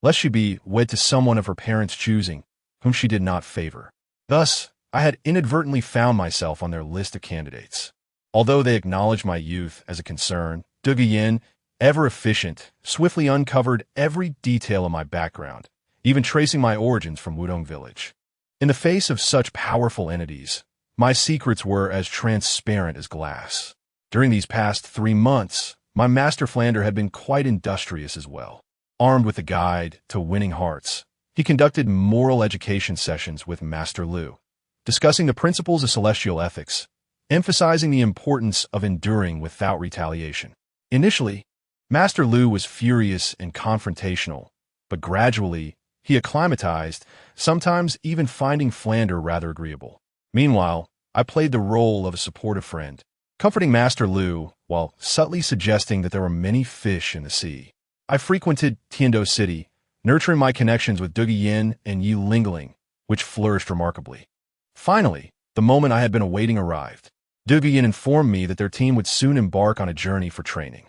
Speaker 1: lest she be wed to someone of her parents' choosing, whom she did not favor. Thus, I had inadvertently found myself on their list of candidates. Although they acknowledged my youth as a concern, Dugu Yin, ever efficient, swiftly uncovered every detail of my background, even tracing my origins from Wudong village. In the face of such powerful entities, my secrets were as transparent as glass. During these past 3 months, my Master Flander had been quite industrious as well. Armed with a guide to winning hearts, he conducted moral education sessions with Master Lu, discussing the principles of celestial ethics, emphasizing the importance of enduring without retaliation. Initially, Master Lu was furious and confrontational, but gradually, he acclimatized, sometimes even finding Flander rather agreeable. Meanwhile, I played the role of a supportive friend, comforting Master Lu while subtly suggesting that there were many fish in the sea. I frequented Tiando City, nurturing my connections with Dugu Yin and Yi Lingling, which flourished remarkably. Finally, the moment I had been awaiting arrived. Dugu Yin informed me that their team would soon embark on a journey for training.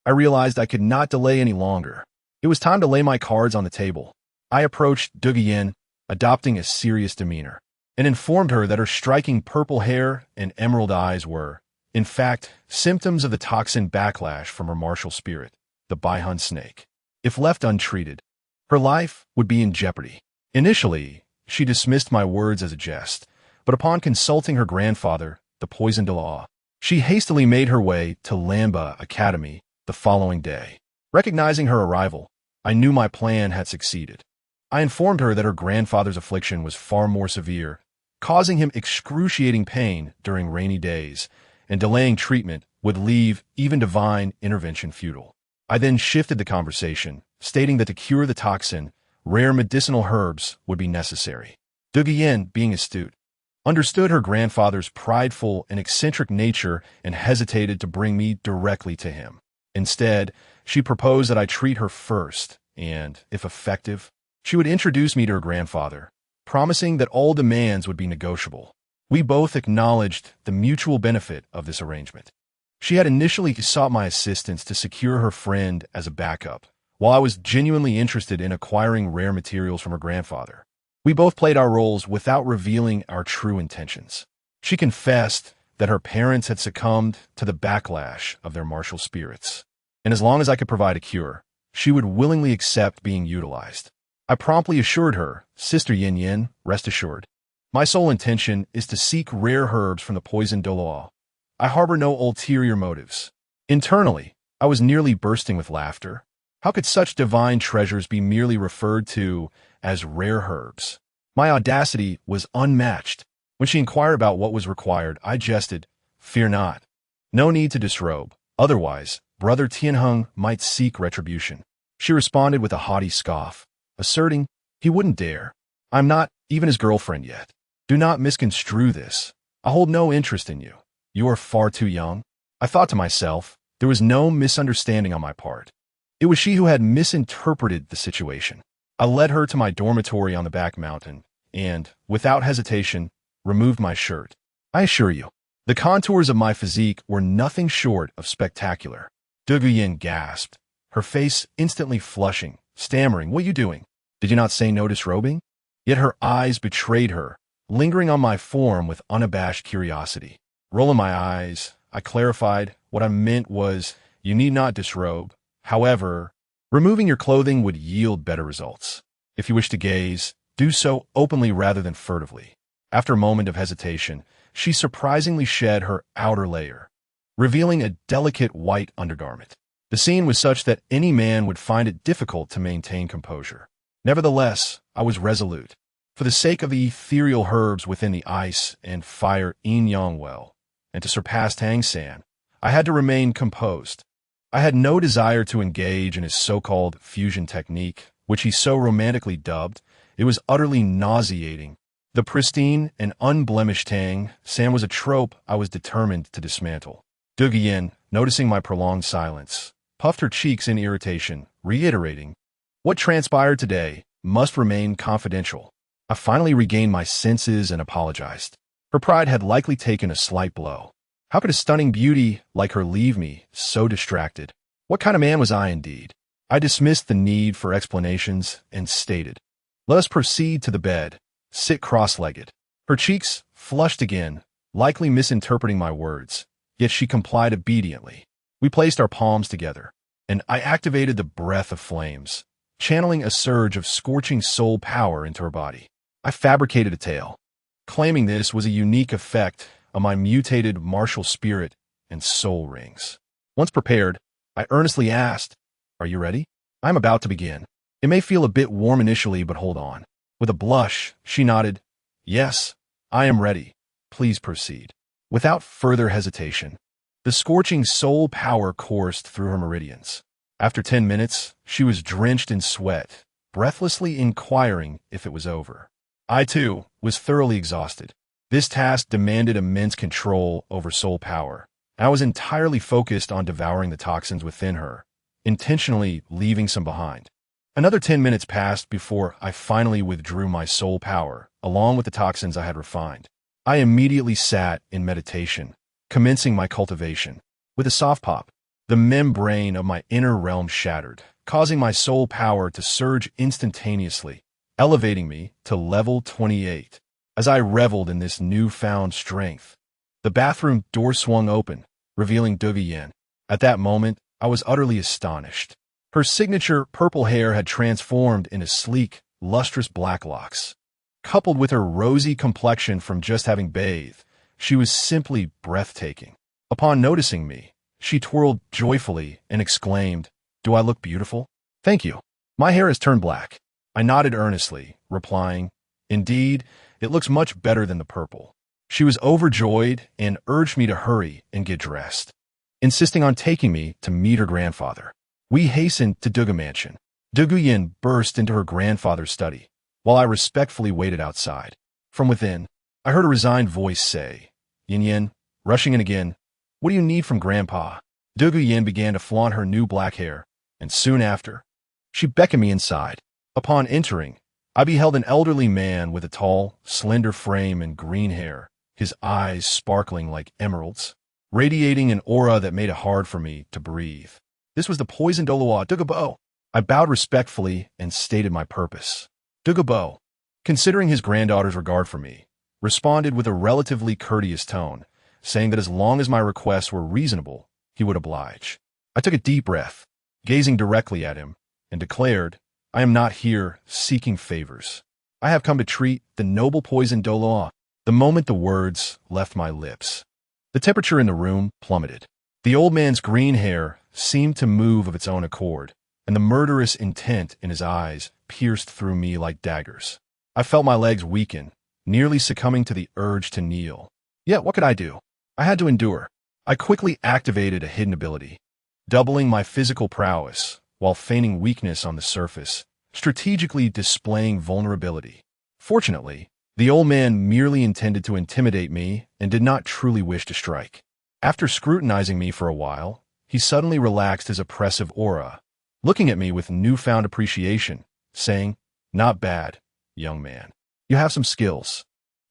Speaker 1: I realized I could not delay any longer. It was time to lay my cards on the table. I approached Dugu Yin, adopting a serious demeanor. and informed her that her striking purple hair and emerald eyes were, in fact, symptoms of the toxin backlash from her martial spirit, the Baihun snake. If left untreated, her life would be in jeopardy. Initially, she dismissed my words as a jest, but upon consulting her grandfather, the poison Douluo, she hastily made her way to Lamba Academy the following day. Recognizing her arrival, I knew my plan had succeeded. I informed her that her grandfather's affliction was far more severe, causing him excruciating pain during rainy days, and delaying treatment would leave even divine intervention futile. I then shifted the conversation, stating that to cure the toxin, rare medicinal herbs would be necessary. Douluo, being astute, understood her grandfather's prideful and eccentric nature and hesitated to bring me directly to him. Instead, she proposed that I treat her first, and, if effective, she would introduce me to her grandfather, promising that all demands would be negotiable. We both acknowledged the mutual benefit of this arrangement. She had initially sought my assistance to secure her friend as a backup, while I was genuinely interested in acquiring rare materials from her grandfather. We both played our roles without revealing our true intentions. She confessed that her parents had succumbed to the backlash of their martial spirits, and as long as I could provide a cure, she would willingly accept being utilized. I promptly assured her, Sister Yin Yin, rest assured. My sole intention is to seek rare herbs from the poison Douluo. I harbor no ulterior motives. Internally, I was nearly bursting with laughter. How could such divine treasures be merely referred to as rare herbs? My audacity was unmatched. When she inquired about what was required, I jested, "Fear not. No need to disrobe. Otherwise, Brother Tianheng might seek retribution." She responded with a haughty scoff, asserting, "He wouldn't dare. I'm not even his girlfriend yet. Do not misconstrue this. I hold no interest in you. You are far too young." I thought to myself, there was no misunderstanding on my part. It was she who had misinterpreted the situation. I led her to my dormitory on the back mountain and, without hesitation, removed my shirt. I assure you, the contours of my physique were nothing short of spectacular. Douluo gasped, her face instantly flushing, stammering, "What are you doing? Did you not say no disrobing?" Yet her eyes betrayed her, lingering on my form with unabashed curiosity. Rolling my eyes, I clarified, "What I meant was, you need not disrobe. However, removing your clothing would yield better results. If you wish to gaze, do so openly rather than furtively." After a moment of hesitation, she surprisingly shed her outer layer, revealing a delicate white undergarment. The scene was such that any man would find it difficult to maintain composure. Nevertheless, I was resolute. For the sake of the ethereal herbs within the ice and fire yin-yang well, and to surpass Tang San, I had to remain composed. I had no desire to engage in his so-called fusion technique, which he so romantically dubbed. It was utterly nauseating. The pristine and unblemished Tang San was a trope I was determined to dismantle. Douluo, noticing my prolonged silence, puffed her cheeks in irritation, reiterating, "What transpired today must remain confidential." I finally regained my senses and apologized. Her pride had likely taken a slight blow. How could a stunning beauty like her leave me so distracted? What kind of man was I indeed? I dismissed the need for explanations and stated, "Let us proceed to the bed. Sit cross-legged." Her cheeks flushed again, likely misinterpreting my words, yet she complied obediently. We placed our palms together, and I activated the breath of flames, channeling a surge of scorching soul power into her body. I fabricated a tale, claiming this was a unique effect of my mutated martial spirit and soul rings. Once prepared, I earnestly asked, "Are you ready? I'm about to begin. It may feel a bit warm initially, but hold on." With a blush, she nodded, "Yes, I am ready. Please proceed." Without further hesitation, the scorching soul power coursed through her meridians. After 10 minutes, she was drenched in sweat, breathlessly inquiring if it was over. I, too, was thoroughly exhausted. This task demanded immense control over soul power. I was entirely focused on devouring the toxins within her, intentionally leaving some behind. Another 10 minutes passed before I finally withdrew my soul power, along with the toxins I had refined. I immediately sat in meditation, commencing my cultivation. With a soft pop, the membrane of my inner realm shattered, causing my soul power to surge instantaneously, elevating me to level 28. as I reveled in this newfound strength. The bathroom door swung open, revealing Douluo. At that moment, I was utterly astonished. Her signature purple hair had transformed into sleek, lustrous black locks. Coupled with her rosy complexion from just having bathed, she was simply breathtaking. Upon noticing me, she twirled joyfully and exclaimed, "Do I look beautiful?" "Thank you. My hair has turned black." I nodded earnestly, replying, "Indeed, it looks much better than the purple." She was overjoyed and urged me to hurry and get dressed, insisting on taking me to meet her grandfather. We hastened to Douluo Mansion. Douluo burst into her grandfather's study, while I respectfully waited outside. From within, I heard a resigned voice say, "Yin, rushing in again. What do you need from Grandpa?" Douluo began to flaunt her new black hair, and soon after, she beckoned me inside. Upon entering, I beheld an elderly man with a tall, slender frame and green hair, his eyes sparkling like emeralds, radiating an aura that made it hard for me to breathe. This was the poisoned Douluo. I bowed respectfully and stated my purpose. Douluo, considering his granddaughter's regard for me, responded with a relatively courteous tone, saying that as long as my requests were reasonable, he would oblige. I took a deep breath, gazing directly at him, and declared, "I am not here seeking favors. I have come to treat the noble poisoned Douluo." The moment the words left my lips, the temperature in the room plummeted. The old man's green hair seemed to move of its own accord, and the murderous intent in his eyes pierced through me like daggers. I felt my legs weaken, nearly succumbing to the urge to kneel. Yet what could I do? I had to endure. I quickly activated a hidden ability, doubling my physical prowess while feigning weakness on the surface, strategically displaying vulnerability. Fortunately, the old man merely intended to intimidate me and did not truly wish to strike. After scrutinizing me for a while, he suddenly relaxed his oppressive aura, looking at me with newfound appreciation, saying, "Not bad, young man. You have some skills.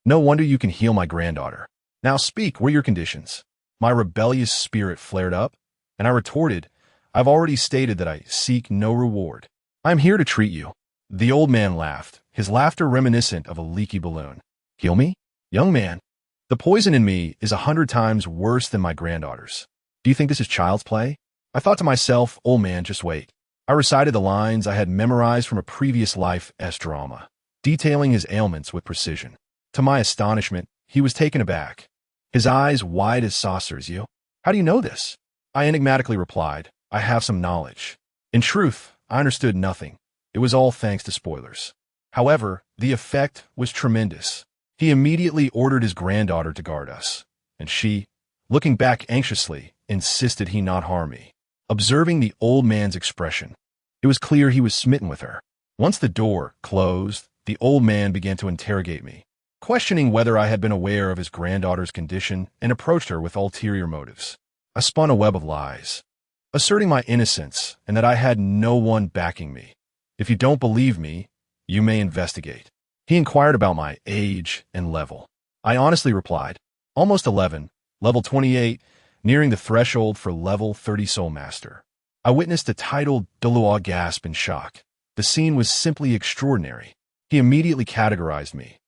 Speaker 1: No wonder you can heal my granddaughter. Now speak, what are your conditions?" My rebellious spirit flared up, and I retorted, "I've already stated that I seek no reward. I'm here to treat you." The old man laughed, his laughter reminiscent of a leaky balloon. "Heal me? Young man, the poison in me is 100 times worse than my granddaughter's. Do you think this is child's play?" I thought to myself, "Old man, just wait." I recited the lines I had memorized from a previous life drama, detailing his ailments with precision. To my astonishment, he was taken aback, his eyes wide as saucers. "You? How do you know this?" I enigmatically replied, "I have some knowledge." In truth, I understood nothing. It was all thanks to spoilers. However, the effect was tremendous. He immediately ordered his granddaughter to guard us, and she, looking back anxiously, insisted he not harm me. Observing the old man's expression, it was clear he was smitten with her. Once the door closed, the old man began to interrogate me, questioning whether I had been aware of his granddaughter's condition and approached her with ulterior motives. I spun a web of lies, asserting my innocence and that I had no one backing me. "If you don't believe me, you may investigate." He inquired about my age and level. I honestly replied, "Almost 11, level 28, nearing the threshold for level 30 Soul Master." I witnessed the titled Douluo gasp in shock. The scene was simply extraordinary. He immediately categorized me.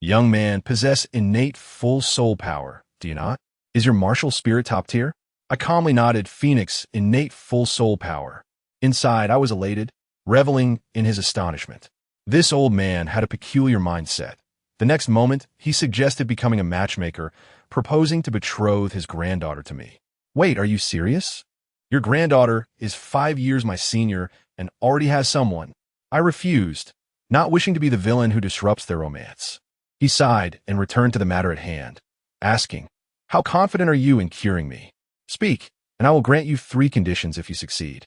Speaker 1: "Young man, possess innate full soul power, do you not? Is your martial spirit top tier?" I calmly nodded. "Phoenix, innate full soul power." Inside, I was elated, reveling in his astonishment. This old man had a peculiar mindset. The next moment, he suggested becoming a matchmaker, proposing to betroth his granddaughter to me. "Wait, are you serious? Your granddaughter is 5 years my senior and already has someone." I refused, not wishing to be the villain who disrupts their romance. He sighed and returned to the matter at hand, asking, "How confident are you in curing me? Speak, and I will grant you 3 conditions if you succeed."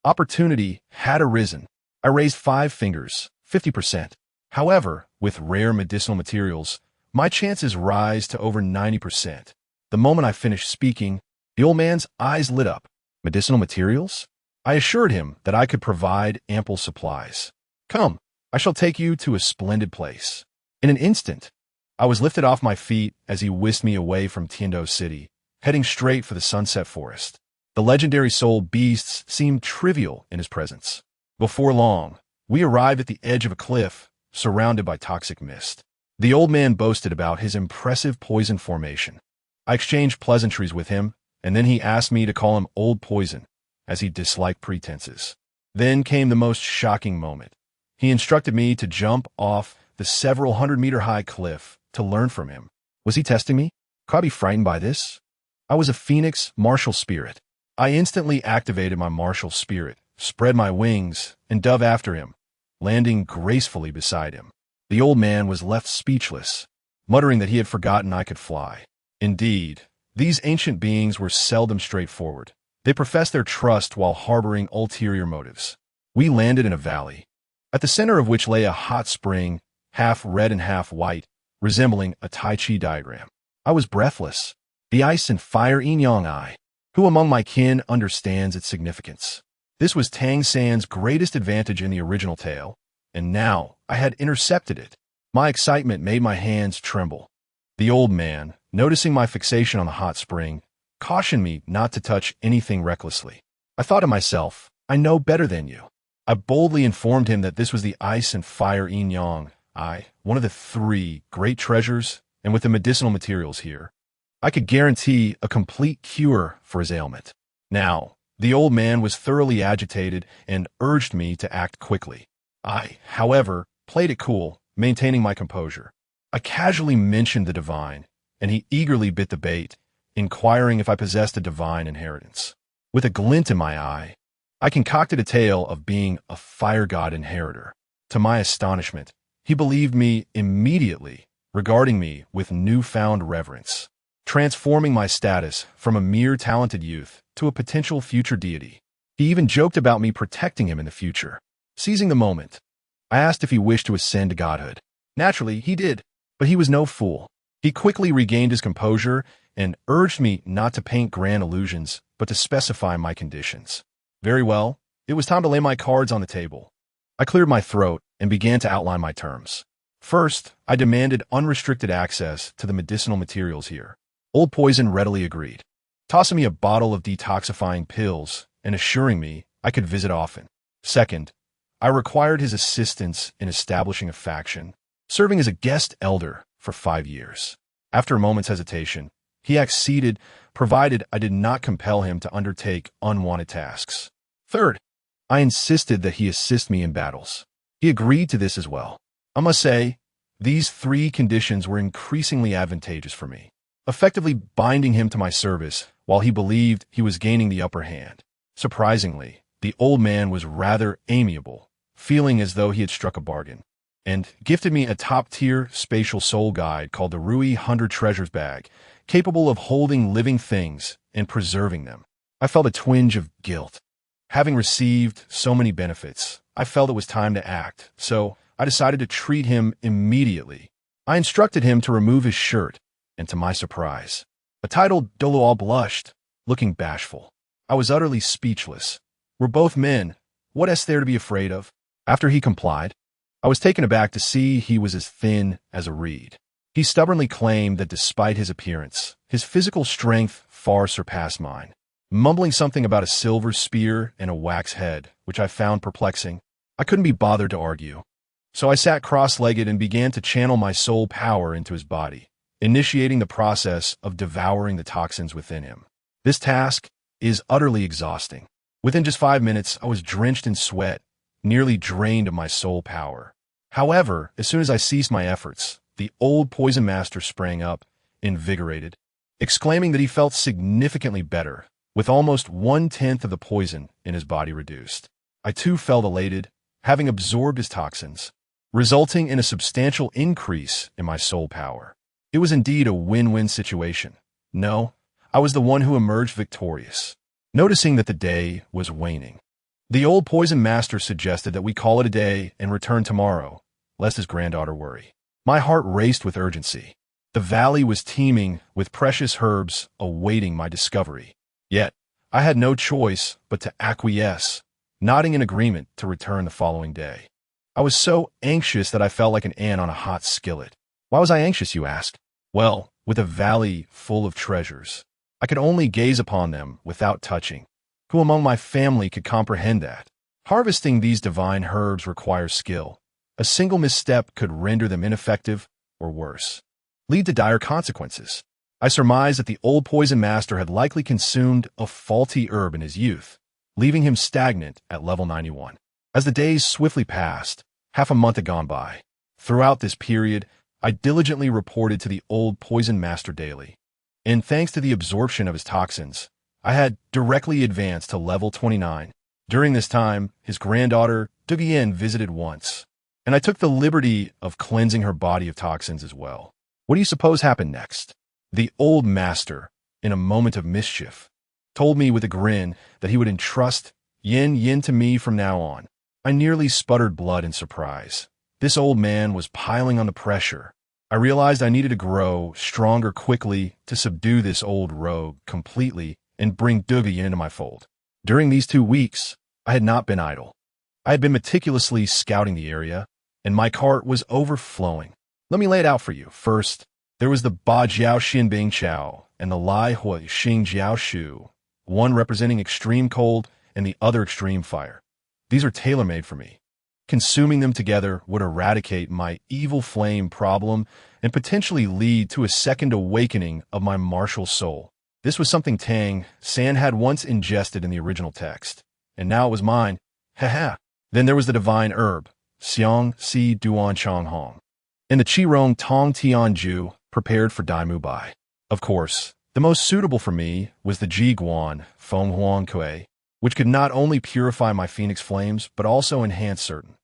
Speaker 1: Opportunity had arisen. I raised 5 fingers, 50%. However, with rare medicinal materials, my chances rise to over 90%. The moment I finished speaking, the old man's eyes lit up. "Medicinal materials?" I assured him that I could provide ample supplies. "Come, I shall take you to a splendid place." In an instant, I was lifted off my feet as he whisked me away from Tiando City, heading straight for the Sunset Forest. The legendary soul beasts seemed trivial in his presence. Before long, we arrived at the edge of a cliff, surrounded by toxic mist. The old man boasted about his impressive poison formation. I exchanged pleasantries with him, and then he asked me to call him Old Poison, as he disliked pretenses. Then came the most shocking moment. He instructed me to jump off the several hundred-meter-high cliff to learn from him. Was he testing me? Could I be frightened by this? I was a phoenix martial spirit. I instantly activated my martial spirit, spread my wings, and dove after him, landing gracefully beside him. The old man was left speechless, muttering that he had forgotten I could fly. Indeed, these ancient beings were seldom straightforward. They professed their trust while harboring ulterior motives. We landed in a valley, at the center of which lay a hot spring, half red and half white, resembling a Tai Chi diagram. I was breathless. The ice and fire yin-yang eye. Who among my kin understands its significance? This was Tang San's greatest advantage in the original tale, and now I had intercepted it. My excitement made my hands tremble. The old man, noticing my fixation on the hot spring, cautioned me not to touch anything recklessly. I thought to myself, I know better than you. I boldly informed him that this was the ice and fire yin-yang eye, one of the 3 great treasures, and with the medicinal materials here, I could guarantee a complete cure for his ailment. Now, the old man was thoroughly agitated and urged me to act quickly. I, however, played it cool, maintaining my composure. I casually mentioned the divine, and he eagerly bit the bait, inquiring if I possessed a divine inheritance. With a glint in my eye, I concocted a tale of being a fire god inheritor. To my astonishment, he believed me immediately, regarding me with newfound reverence, transforming my status from a mere talented youth to a potential future deity. He even joked about me protecting him in the future. Seizing the moment, I asked if he wished to ascend to godhood. Naturally, he did, but he was no fool. He quickly regained his composure and urged me not to paint grand illusions, but to specify my conditions. Very well, it was time to lay my cards on the table. I cleared my throat and began to outline my terms. First, I demanded unrestricted access to the medicinal materials here. Old Poison readily agreed, tossing me a bottle of detoxifying pills and assuring me I could visit often. Second, I required his assistance in establishing a faction, serving as a guest elder for 5 years. After a moment's hesitation, he acceded, provided I did not compel him to undertake unwanted tasks. Third, I insisted that he assist me in battles. He agreed to this as well. I must say, these 3 conditions were increasingly advantageous for me, effectively binding him to my service while he believed he was gaining the upper hand. Surprisingly, the old man was rather amiable, feeling as though he had struck a bargain, and gifted me a top-tier spatial soul guide called the Rui 100 Treasures Bag, capable of holding living things and preserving them. I felt a twinge of guilt. Having received so many benefits, I felt it was time to act, so I decided to treat him immediately. I instructed him to remove his shirt, and to my surprise, a titled Douluo blushed, looking bashful. I was utterly speechless. We're both men. What is there to be afraid of? After he complied, I was taken aback to see he was as thin as a reed. He stubbornly claimed that despite his appearance, his physical strength far surpassed mine, mumbling something about a silver spear and a wax head, which I found perplexing. I couldn't be bothered to argue, so I sat cross-legged and began to channel my soul power into his body, initiating the process of devouring the toxins within him. This task is utterly exhausting. Within just 5 minutes, I was drenched in sweat, nearly drained of my soul power. However, as soon as I ceased my efforts, the old poison master sprang up, invigorated, exclaiming that he felt significantly better, with almost 1/10 of the poison in his body reduced. I too felt elated, having absorbed his toxins, resulting in a substantial increase in my soul power. It was indeed a win-win situation. No, I was the one who emerged victorious. Noticing that the day was waning, the old poison master suggested that we call it a day and return tomorrow, lest his granddaughter worry. My heart raced with urgency. The valley was teeming with precious herbs awaiting my discovery. Yet, I had no choice but to acquiesce, nodding in agreement to return the following day. I was so anxious that I felt like an ant on a hot skillet. Why was I anxious, you ask? Well, with a valley full of treasures, I could only gaze upon them without touching. Who among my family could comprehend that? Harvesting these divine herbs requires skill. A single misstep could render them ineffective or worse, lead to dire consequences. I surmised that the old poison master had likely consumed a faulty herb in his youth, leaving him stagnant at level 91. As the days swiftly passed, half a month had gone by. Throughout this period, I diligently reported to the old poison master daily. And thanks to the absorption of his toxins, I had directly advanced to level 29. During this time, his granddaughter, Douluo, visited once, and I took the liberty of cleansing her body of toxins as well. What do you suppose happened next? The old master, in a moment of mischief, told me with a grin that he would entrust Yin to me from now on. I nearly sputtered blood in surprise. This old man was piling on the pressure. I realized I needed to grow stronger quickly to subdue this old rogue completely and bring Douluo into my fold. During these 2 weeks, I had not been idle. I had been meticulously scouting the area, and my cart was overflowing. Let me lay it out for you. First, there was the Ba Jiao Xin Bing Chao and the Lai Hui Xing Jiao Shu, one representing extreme cold and the other extreme fire. These are tailor-made for me. Consuming them together would eradicate my evil flame problem and potentially lead to a second awakening of my martial soul. This was something Tang San had once ingested in the original text, and now it was mine. Haha. Then there was the divine herb, Xiang Si Duan Chang Hong, and the Qirong Tong Tian Ju, prepared for Daimu Bai. Of course, the most suitable for me was the Ji Guan Feng Huang Kui, which could not only purify my phoenix flames, but also enhance certain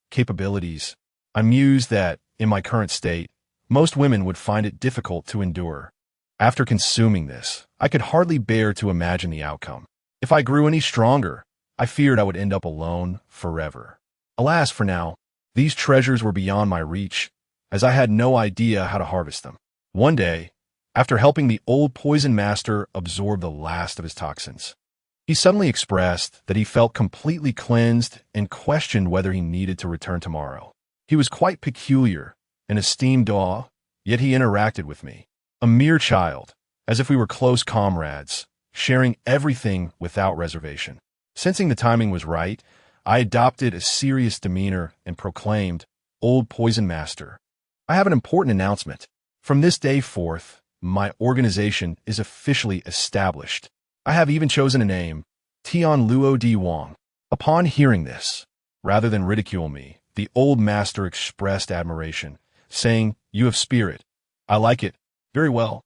Speaker 1: capabilities. I mused that, in my current state, most women would find it difficult to endure. After consuming this, I could hardly bear to imagine the outcome. If I grew any stronger, I feared I would end up alone forever. Alas, for now, these treasures were beyond my reach, as I had no idea how to harvest them. One day, after helping the old poison master absorb the last of his toxins, he suddenly expressed that he felt completely cleansed and questioned whether he needed to return tomorrow. He was quite peculiar, an esteemed dog, yet he interacted with me, a mere child, as if we were close comrades, sharing everything without reservation. Sensing the timing was right, I adopted a serious demeanor and proclaimed, "Old Poison Master, I have an important announcement. From this day forth, my organization is officially established. I have even chosen a name, Tian Luo Di Wang." Upon hearing this, rather than ridicule me, the old master expressed admiration, saying, "You have spirit. I like it. Very well.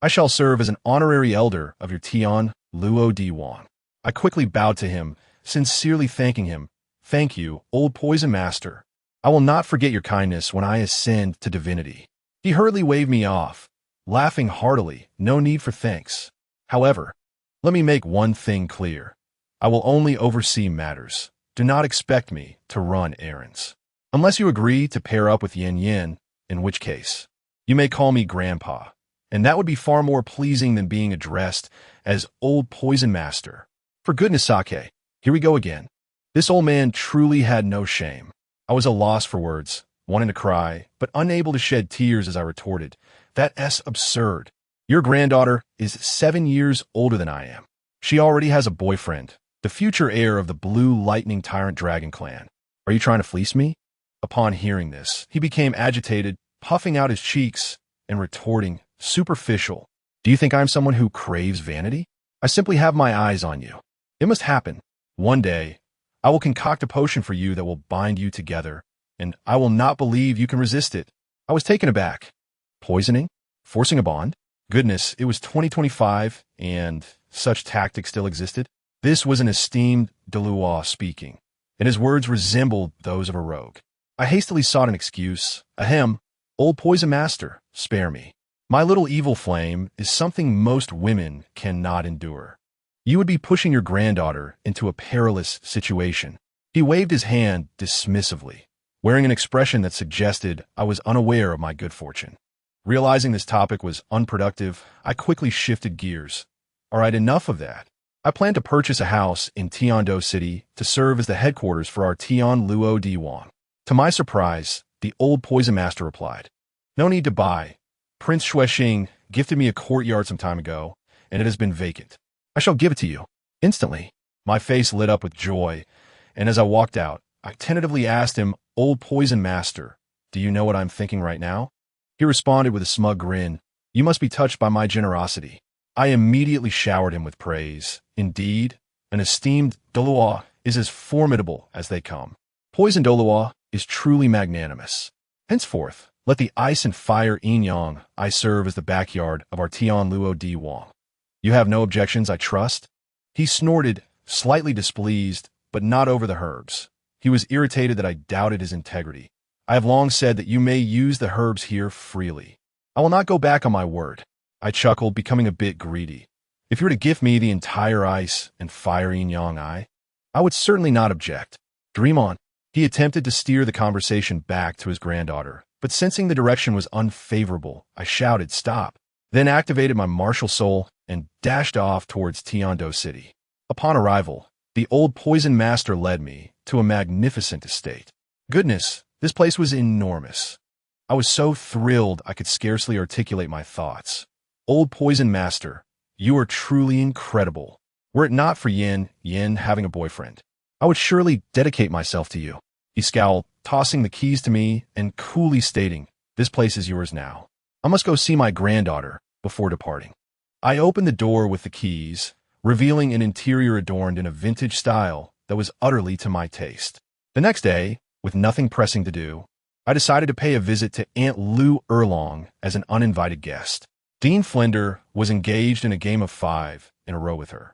Speaker 1: I shall serve as an honorary elder of your Tian Luo Di Wang." I quickly bowed to him, sincerely thanking him. "Thank you, old poison master. I will not forget your kindness when I ascend to divinity." He hurriedly waved me off, laughing heartily. "No need for thanks. However, let me make one thing clear. I will only oversee matters. Do not expect me to run errands. Unless you agree to pair up with Yin, in which case, you may call me Grandpa, and that would be far more pleasing than being addressed as Old Poison Master. For goodness sake, here we go again." This old man truly had no shame. I was at a loss for words, wanting to cry, but unable to shed tears as I retorted, "That's absurd. Your granddaughter is 7 years older than I am. She already has a boyfriend, the future heir of the Blue Lightning Tyrant Dragon clan. Are you trying to fleece me?" Upon hearing this, he became agitated, puffing out his cheeks and retorting, "Superficial. Do you think I'm someone who craves vanity? I simply have my eyes on you. It must happen. One day, I will concoct a potion for you that will bind you together, and I will not believe you can resist it." I was taken aback. Poisoning? Forcing a bond? Goodness, it was 2025, and such tactics still existed. This was an esteemed Douluo speaking, and his words resembled those of a rogue. I hastily sought an excuse. "Ahem, old poison master, spare me. My little evil flame is something most women cannot endure. You would be pushing your granddaughter into a perilous situation." He waved his hand dismissively, wearing an expression that suggested I was unaware of my good fortune. Realizing this topic was unproductive, I quickly shifted gears. All right, enough of that. I plan to purchase a house in Tiando City to serve as the headquarters for our Tian Luo Di Wang. To my surprise, the old poison master replied, "No need to buy. Prince Xuexing gifted me a courtyard some time ago, and it has been vacant. I shall give it to you." Instantly, my face lit up with joy, and as I walked out, I tentatively asked him, "Old poison master, do you know what I'm thinking right now?" He responded with a smug grin. You must be touched by my generosity. I immediately showered him with praise. Indeed, an esteemed Douluo is as formidable as they come. Poison Douluo is truly magnanimous. Henceforth, let the ice and fire yin yang I serve as the backyard of our Tian Luo Di Wang. You have no objections, I trust? He snorted, slightly displeased, but not over the herbs. He was irritated that I doubted his integrity. I have long said that you may use the herbs here freely. I will not go back on my word. I chuckled, becoming a bit greedy. If you were to gift me the entire ice and fire yin yang I would certainly not object. Dream on. He attempted to steer the conversation back to his granddaughter, but sensing the direction was unfavorable, I shouted, stop, then activated my martial soul and dashed off towards Tiando City. Upon arrival, the old poison master led me to a magnificent estate. Goodness, this place was enormous. I was so thrilled I could scarcely articulate my thoughts. Old poison master, you are truly incredible. Were it not for Yin having a boyfriend, I would surely dedicate myself to you. He scowled, tossing the keys to me and coolly stating, this place is yours now. I must go see my granddaughter before departing. I opened the door with the keys, revealing an interior adorned in a vintage style that was utterly to my taste. The next day, with nothing pressing to do, I decided to pay a visit to Aunt Lou Erlong as an uninvited guest. Dean Flender was engaged in a game of 5 in a row with her,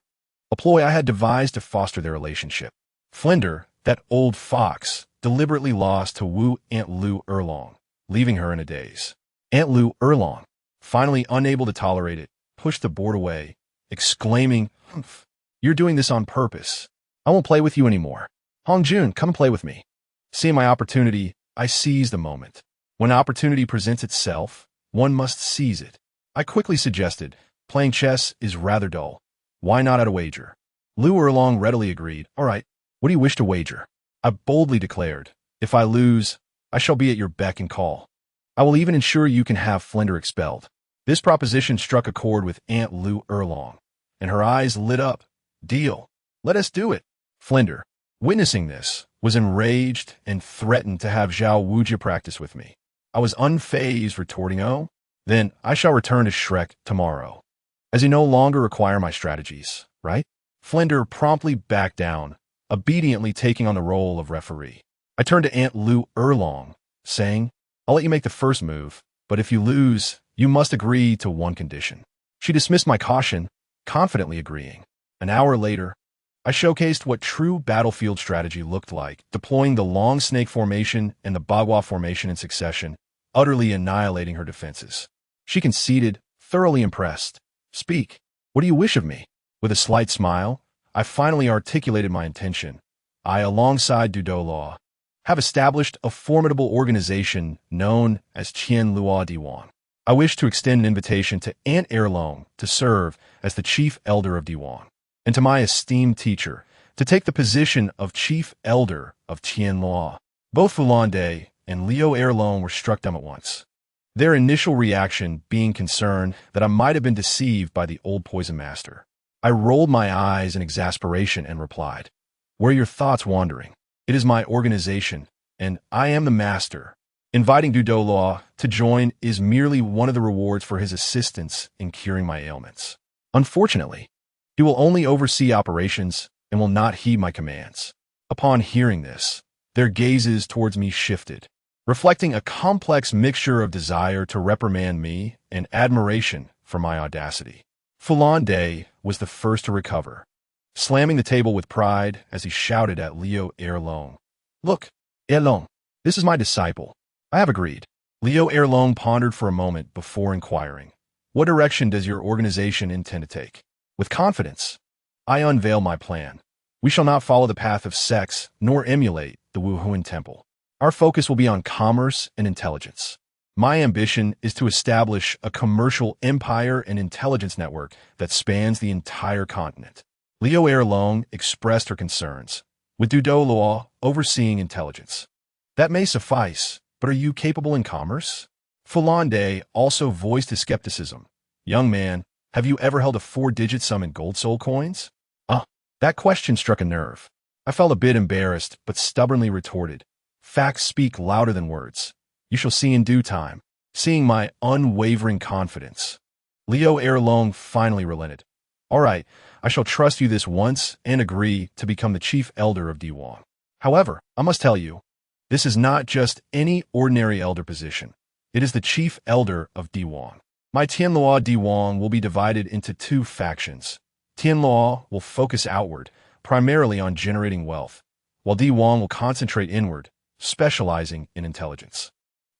Speaker 1: a ploy I had devised to foster their relationship. Flender, that old fox, deliberately lost to woo Aunt Lou Erlong, leaving her in a daze. Aunt Lou Erlong, finally unable to tolerate it, pushed the board away, exclaiming, "Humph, you're doing this on purpose. I won't play with you anymore. Hongjun, come play with me." Seeing my opportunity, I seized the moment. When opportunity presents itself, one must seize it. I quickly suggested, playing chess is rather dull. Why not at a wager? Lou Erlong readily agreed. All right, what do you wish to wager? I boldly declared, if I lose, I shall be at your beck and call. I will even ensure you can have Flender expelled. This proposition struck a chord with Aunt Lou Erlong, and her eyes lit up. Deal. Let us do it. Flender, witnessing this, was enraged and threatened to have Zhao Wujia practice with me. I was unfazed, retorting, oh, then I shall return to Shrek tomorrow, as you no longer require my strategies, right? Flender promptly backed down, obediently taking on the role of referee. I turned to Aunt Lou Erlong, saying, I'll let you make the first move, but if you lose, you must agree to one condition. She dismissed my caution, confidently agreeing. An hour later, I showcased what true battlefield strategy looked like, deploying the long snake formation and the bagua formation in succession, utterly annihilating her defenses. She conceded, thoroughly impressed. Speak. What do you wish of me? With a slight smile, I finally articulated my intention. I, alongside Douluo, have established a formidable organization known as Tian Luo Diwan. I wish to extend an invitation to Aunt Erlong to serve as the chief elder of Diwan, and to my esteemed teacher to take the position of chief elder of Tian Luo. Both Fulande and Leo Erlong were struck dumb at once, their initial reaction being concern that I might have been deceived by the old poison master. I rolled my eyes in exasperation and replied, Where are your thoughts wandering? It is my organization, and I am the master. Inviting Douluo to join is merely one of the rewards for his assistance in curing my ailments. Unfortunately, he will only oversee operations and will not heed my commands. Upon hearing this, their gazes towards me shifted, reflecting a complex mixture of desire to reprimand me and admiration for my audacity. Fulande was the first to recover, slamming the table with pride as he shouted at Leo Erlong. Look, Erlong, this is my disciple. I have agreed. Leo Erlong pondered for a moment before inquiring, What direction does your organization intend to take? With confidence, I unveil my plan. We shall not follow the path of sex nor emulate the Wuhuan Temple. Our focus will be on commerce and intelligence. My ambition is to establish a commercial empire and intelligence network that spans the entire continent. Leo Erlong expressed her concerns, with Douluo overseeing intelligence. That may suffice, but are you capable in commerce? Fulande also voiced his skepticism. Young man, have you ever held a 4-digit sum in gold soul coins? That question struck a nerve. I felt a bit embarrassed, but stubbornly retorted, Facts speak louder than words. You shall see in due time. seeing my unwavering confidence. Leo Erlong finally relented. All right, I shall trust you this once and agree to become the chief elder of Diwan. However, I must tell you, this is not just any ordinary elder position. It is the chief elder of Diwan. My Tianluo Diwan will be divided into two factions. Tianluo will focus outward, primarily on generating wealth, while Diwan will concentrate inward, specializing in intelligence.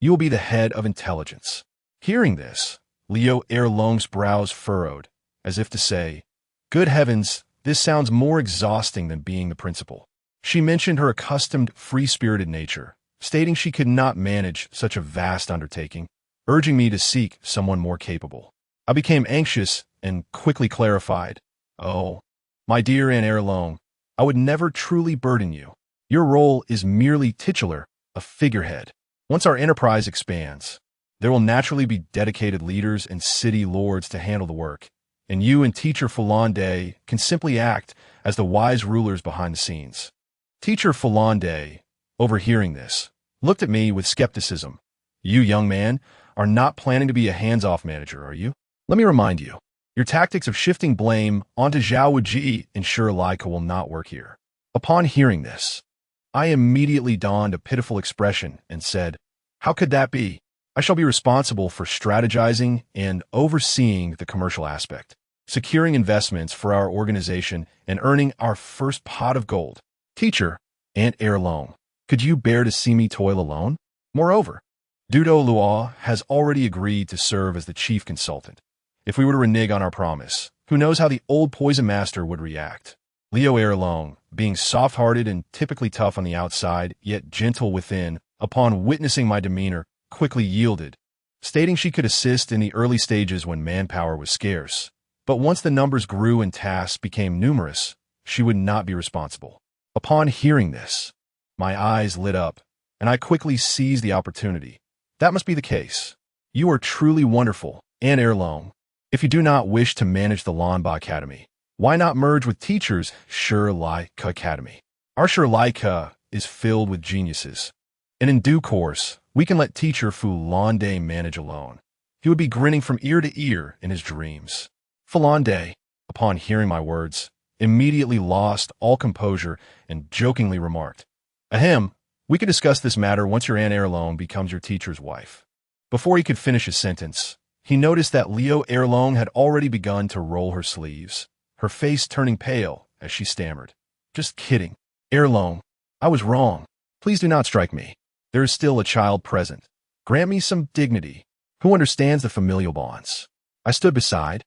Speaker 1: You will be the head of intelligence. Hearing this, Leo Erlong's brows furrowed, as if to say, good heavens, this sounds more exhausting than being the principal. She mentioned her accustomed, free-spirited nature, stating she could not manage such a vast undertaking, urging me to seek someone more capable. I became anxious and quickly clarified, oh, my dear Aunt Erlong, I would never truly burden you. Your role is merely titular, a figurehead. Once our enterprise expands, there will naturally be dedicated leaders and city lords to handle the work, and you and Teacher Fulande can simply act as the wise rulers behind the scenes. Teacher Fulande, overhearing this, looked at me with skepticism. You, young man, are not planning to be a hands-off manager, are you? Let me remind you, your tactics of shifting blame onto Zhao Wuji and Sure Laika will not work here. Upon hearing this, I immediately donned a pitiful expression and said, how could that be? I shall be responsible for strategizing and overseeing the commercial aspect, securing investments for our organization and earning our first pot of gold. Teacher, Aunt Erlong, could you bear to see me toil alone? Moreover, Douluo has already agreed to serve as the chief consultant. If we were to renege on our promise, who knows how the old poison master would react? Leo Erlong, being soft-hearted and typically tough on the outside, yet gentle within, upon witnessing my demeanor, quickly yielded, stating she could assist in the early stages when manpower was scarce. But once the numbers grew and tasks became numerous, she would not be responsible. Upon hearing this, my eyes lit up, and I quickly seized the opportunity. That must be the case. You are truly wonderful, Aunt Erlong. If you do not wish to manage the Lanba Academy, why not merge with Teacher's Sure Laika Academy? Our Sure Laika is filled with geniuses, and in due course, we can let Teacher Fulande manage alone. He would be grinning from ear to ear in his dreams. Fulande, upon hearing my words, immediately lost all composure and jokingly remarked, ahem, we can discuss this matter once your Aunt Erlong becomes your teacher's wife. Before he could finish his sentence, he noticed that Leo Erlong had already begun to roll her sleeves, her face turning pale as she stammered. Just kidding. Erlong, I was wrong. Please do not strike me. There is still a child present. Grant me some dignity. Who understands the familial bonds? I stood beside,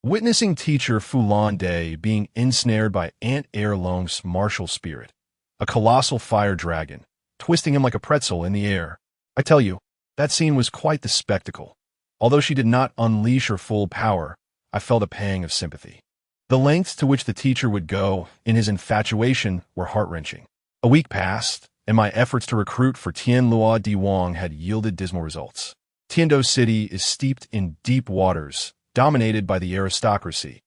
Speaker 1: witnessing Teacher Fulande being ensnared by Aunt Erlong's martial spirit, a colossal fire dragon, twisting him like a pretzel in the air. I tell you, that scene was quite the spectacle. Although she did not unleash her full power, I felt a pang of sympathy. The lengths to which the teacher would go in his infatuation were heart-wrenching. A week passed, and my efforts to recruit for Tianluo Diwang had yielded dismal results. Tiando City is steeped in deep waters, dominated by the aristocracy.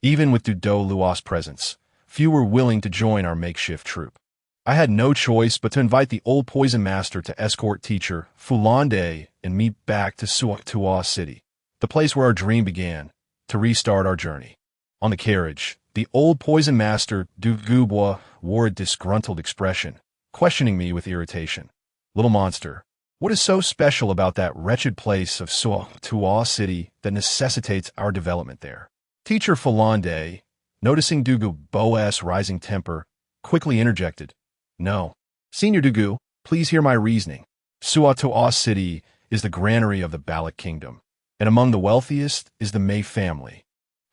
Speaker 1: Even with Douluo's presence, few were willing to join our makeshift troop. I had no choice but to invite the old poison master to escort Teacher Fulande and me back to Suotua City, the place where our dream began, to restart our journey. On the carriage, the old poison master Dugubwa wore a disgruntled expression, questioning me with irritation. Little monster, what is so special about that wretched place of Suotua City that necessitates our development there? Teacher Fulande, noticing Dugubwa's rising temper, quickly interjected. No. Senior Dugu, please hear my reasoning. Suotua City is the granary of the Balak Kingdom, and among the wealthiest is the Mei family,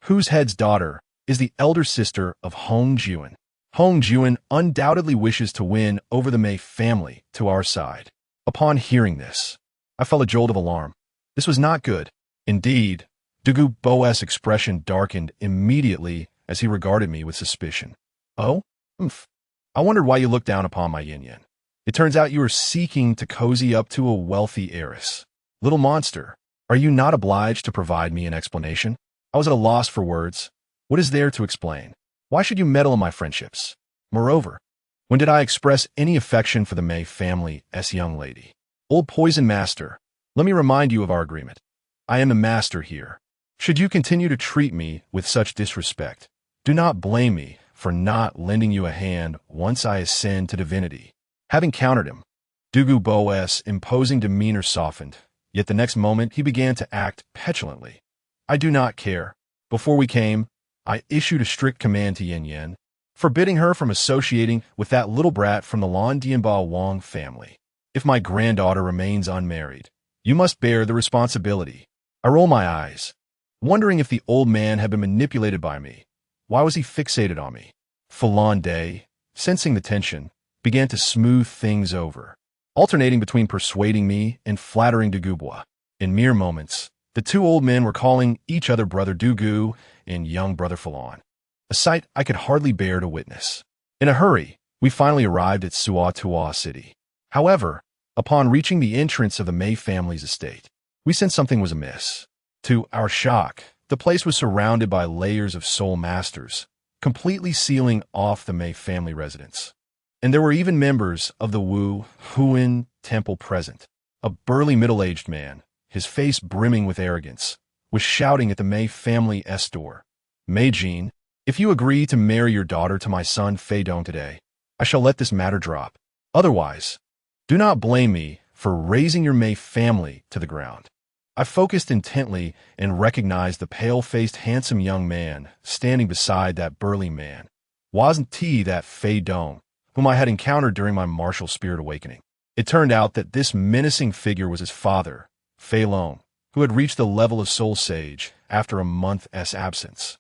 Speaker 1: whose head's daughter is the elder sister of Hongjun. Hongjun undoubtedly wishes to win over the Mei family to our side. Upon hearing this, I felt a jolt of alarm. This was not good. Indeed, Dugu Boas' expression darkened immediately as he regarded me with suspicion. Oh? I wondered why you looked down upon my yin-yin. It turns out you are seeking to cozy up to a wealthy heiress. Little monster, are you not obliged to provide me an explanation? I was at a loss for words. What is there to explain? Why should you meddle in my friendships? Moreover, when did I express any affection for the Mei family as young lady? Old poison master, Let me remind you of our agreement. I am the master here. Should you continue to treat me with such disrespect, do not blame me for not lending you a hand once I ascend to divinity. Having countered him, Douluo's imposing demeanor softened, yet the next moment he began to act petulantly. I do not care. Before we came, I issued a strict command to Yin Yin, forbidding her from associating with that little brat from the Lan Dianba Wang family. If my granddaughter remains unmarried, you must bear the responsibility. I roll my eyes, wondering if the old man had been manipulated by me. Why was he fixated on me? Falan Day, sensing the tension, began to smooth things over, alternating between persuading me and flattering Douluo. In mere moments, the two old men were calling each other Brother Douluo and young Brother Falan, a sight I could hardly bear to witness. In a hurry, we finally arrived at Suatua City. However, upon reaching the entrance of the Mei family's estate, we sensed something was amiss. To our shock, the place was surrounded by layers of soul masters, completely sealing off the Mei family residence. And there were even members of the Wu Huan temple present. A burly middle-aged man, his face brimming with arrogance, was shouting at the Mei family door. Mei Jin, if you agree to marry your daughter to my son Fei Dong today, I shall let this matter drop. Otherwise, do not blame me for raising your Mei family to the ground. I focused intently and recognized the pale-faced, handsome young man standing beside that burly man. Wasn't he that Fei Dong, whom I had encountered during my martial spirit awakening? It turned out that this menacing figure was his father, Fei Long, who had reached the level of soul sage after a month's absence.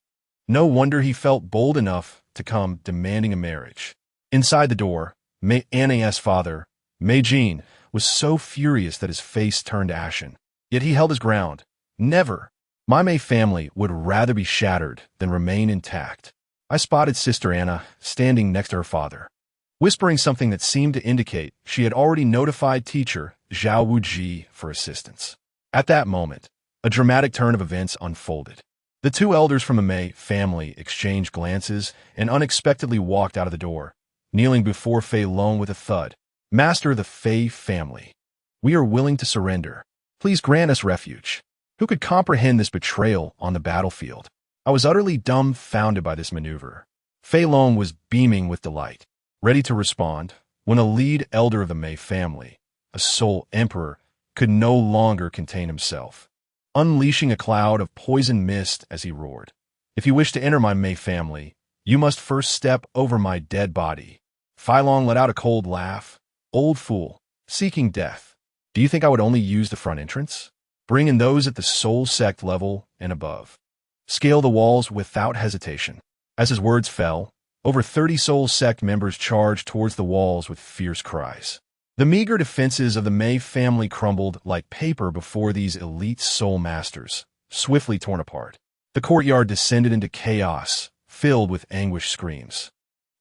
Speaker 1: No wonder he felt bold enough to come demanding a marriage. Inside the door, Mei Anna's father, Mei Jin, was so furious that his face turned ashen. Yet he held his ground. Never. My Mei family would rather be shattered than remain intact. I spotted Sister Anna standing next to her father, whispering something that seemed to indicate she had already notified teacher Zhao Wuji for assistance. At that moment, a dramatic turn of events unfolded. The two elders from the Mei family exchanged glances and unexpectedly walked out of the door, kneeling before Fei Long with a thud. Master of the Fei family, we are willing to surrender. Please grant us refuge. Who could comprehend this betrayal on the battlefield? I was utterly dumbfounded by this maneuver. Fei Long was beaming with delight, ready to respond, when a lead elder of the Mei family, a soul emperor, could no longer contain himself, unleashing a cloud of poison mist as he roared. If you wish to enter my Mei family, you must first step over my dead body. Fei Long let out a cold laugh. Old fool, seeking death. Do you think I would only use the front entrance? Bring in those at the soul sect level and above. Scale the walls without hesitation. As his words fell, over 30 soul sect members charged towards the walls with fierce cries. The meager defenses of the Mei family crumbled like paper before these elite soul masters, swiftly torn apart. The courtyard descended into chaos, filled with anguished screams.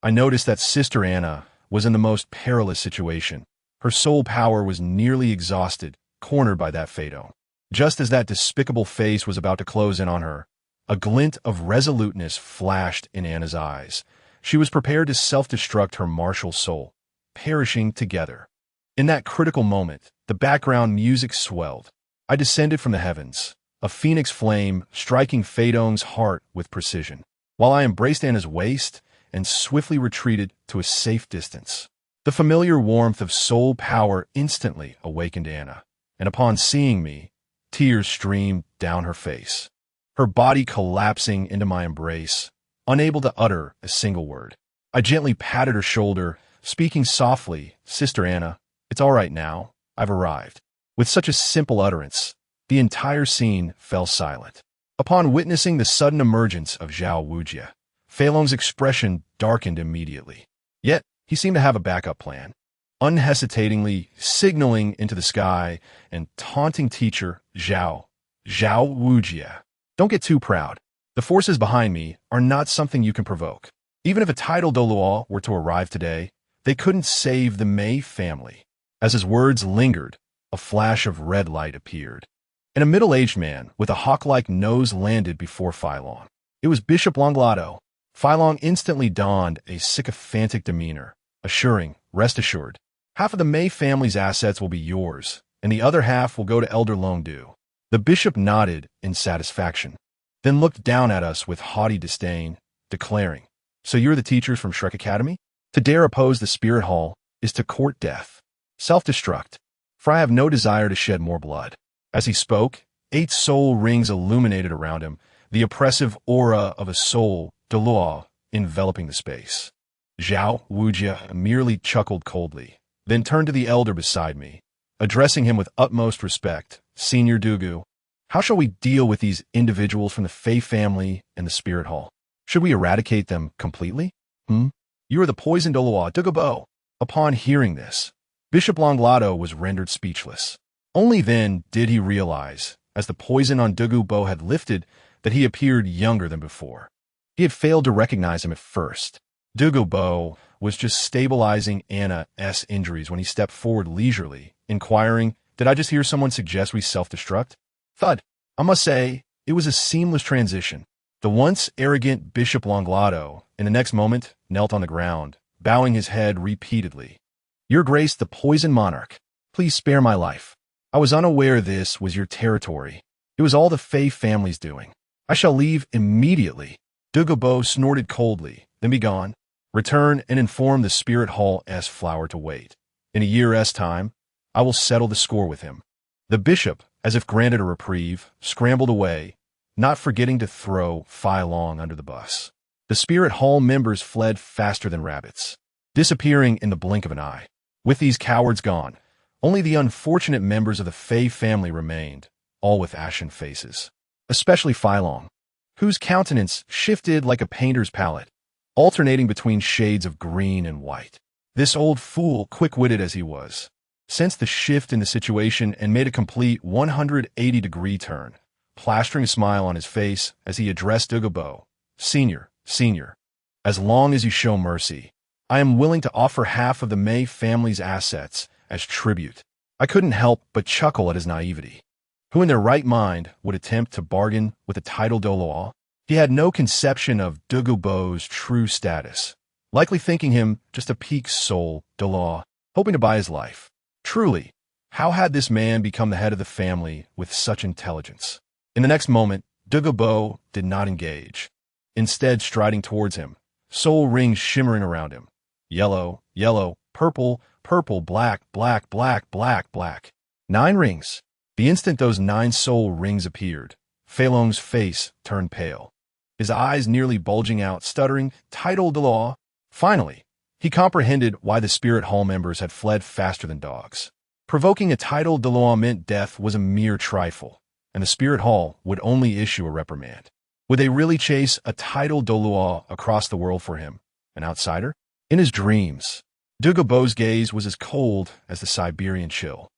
Speaker 1: I noticed that Sister Anna was in the most perilous situation. Her soul power was nearly exhausted, cornered by that Fei Dong. Just as that despicable face was about to close in on her, a glint of resoluteness flashed in Anna's eyes. She was prepared to self-destruct her martial soul, perishing together. In that critical moment, the background music swelled. I descended from the heavens, a phoenix flame striking Fei Dong's heart with precision, while I embraced Anna's waist and swiftly retreated to a safe distance. The familiar warmth of soul power instantly awakened Anna, and upon seeing me, tears streamed down her face, her body collapsing into my embrace, unable to utter a single word. I gently patted her shoulder, speaking softly, "Sister Anna, it's all right now, I've arrived." With such a simple utterance, the entire scene fell silent. Upon witnessing the sudden emergence of Zhao Wuji, Fei Long's expression darkened immediately. Yet, he seemed to have a backup plan, unhesitatingly signaling into the sky and taunting teacher Zhao Wuji. Don't get too proud. The forces behind me are not something you can provoke. Even if a tidal Douluo were to arrive today, they couldn't save the Mei family. As his words lingered, a flash of red light appeared, and a middle-aged man with a hawk-like nose landed before Fei Long. It was Bishop Longlado. Fei Long instantly donned a sycophantic demeanor, assuring, "Rest assured, half of the Mei family's assets will be yours, and the other half will go to Elder Longdu. The bishop nodded in satisfaction, then looked down at us with haughty disdain, declaring, "So you're the teachers from Shrek Academy? To dare oppose the Spirit Hall is to court death. Self-destruct, for I have no desire to shed more blood." As he spoke, 8 soul rings illuminated around him, the oppressive aura of a soul, Douluo, enveloping the space. Zhao Wujia merely chuckled coldly, then turned to the elder beside me, addressing him with utmost respect. "Senior Dugu, how shall we deal with these individuals from the Fei family and the Spirit Hall? Should we eradicate them completely? You are the poisoned Douluo, Dugubo." Upon hearing this, Bishop Longlado was rendered speechless. Only then did he realize, as the poison on Dugubo had lifted, that he appeared younger than before. He had failed to recognize him at first. Dugubo was just stabilizing Anna's injuries when he stepped forward leisurely, inquiring, "Did I just hear someone suggest we self-destruct?" Thud. I must say, it was a seamless transition. The once arrogant Bishop Longlado, in the next moment, knelt on the ground, bowing his head repeatedly. "Your Grace, the Poison Monarch, please spare my life. I was unaware this was your territory. It was all the Fei family's doing. I shall leave immediately." Dugubo snorted coldly, "Then be gone. Return and inform the Spirit Hall-S flower to wait. In a year's time, I will settle the score with him." The bishop, as if granted a reprieve, scrambled away, not forgetting to throw Fai Long under the bus. The Spirit Hall members fled faster than rabbits, disappearing in the blink of an eye. With these cowards gone, only the unfortunate members of the Fei family remained, all with ashen faces. Especially Fai Long, whose countenance shifted like a painter's palette, alternating between shades of green and white. This old fool, quick-witted as he was, sensed the shift in the situation and made a complete 180-degree turn, plastering a smile on his face as he addressed Dugubo. Senior, as long as you show mercy, I am willing to offer half of the Mei family's assets as tribute." I couldn't help but chuckle at his naivety. Who in their right mind would attempt to bargain with the title Douluo? He had no conception of Dugubo's true status, likely thinking him just a peak soul Douluo, hoping to buy his life. Truly, how had this man become the head of the family with such intelligence? In the next moment, Dugubo did not engage, instead striding towards him, soul rings shimmering around him. Yellow, purple, black. 9 rings. The instant those 9 soul rings appeared, Fei Long's face turned pale, his eyes nearly bulging out, stuttering, "Title Douluo." Finally, he comprehended why the Spirit Hall members had fled faster than dogs. Provoking a title Douluo meant death was a mere trifle, and the Spirit Hall would only issue a reprimand. Would they really chase a title Douluo across the world for him, an outsider? In his dreams, Dugubo's gaze was as cold as the Siberian chill,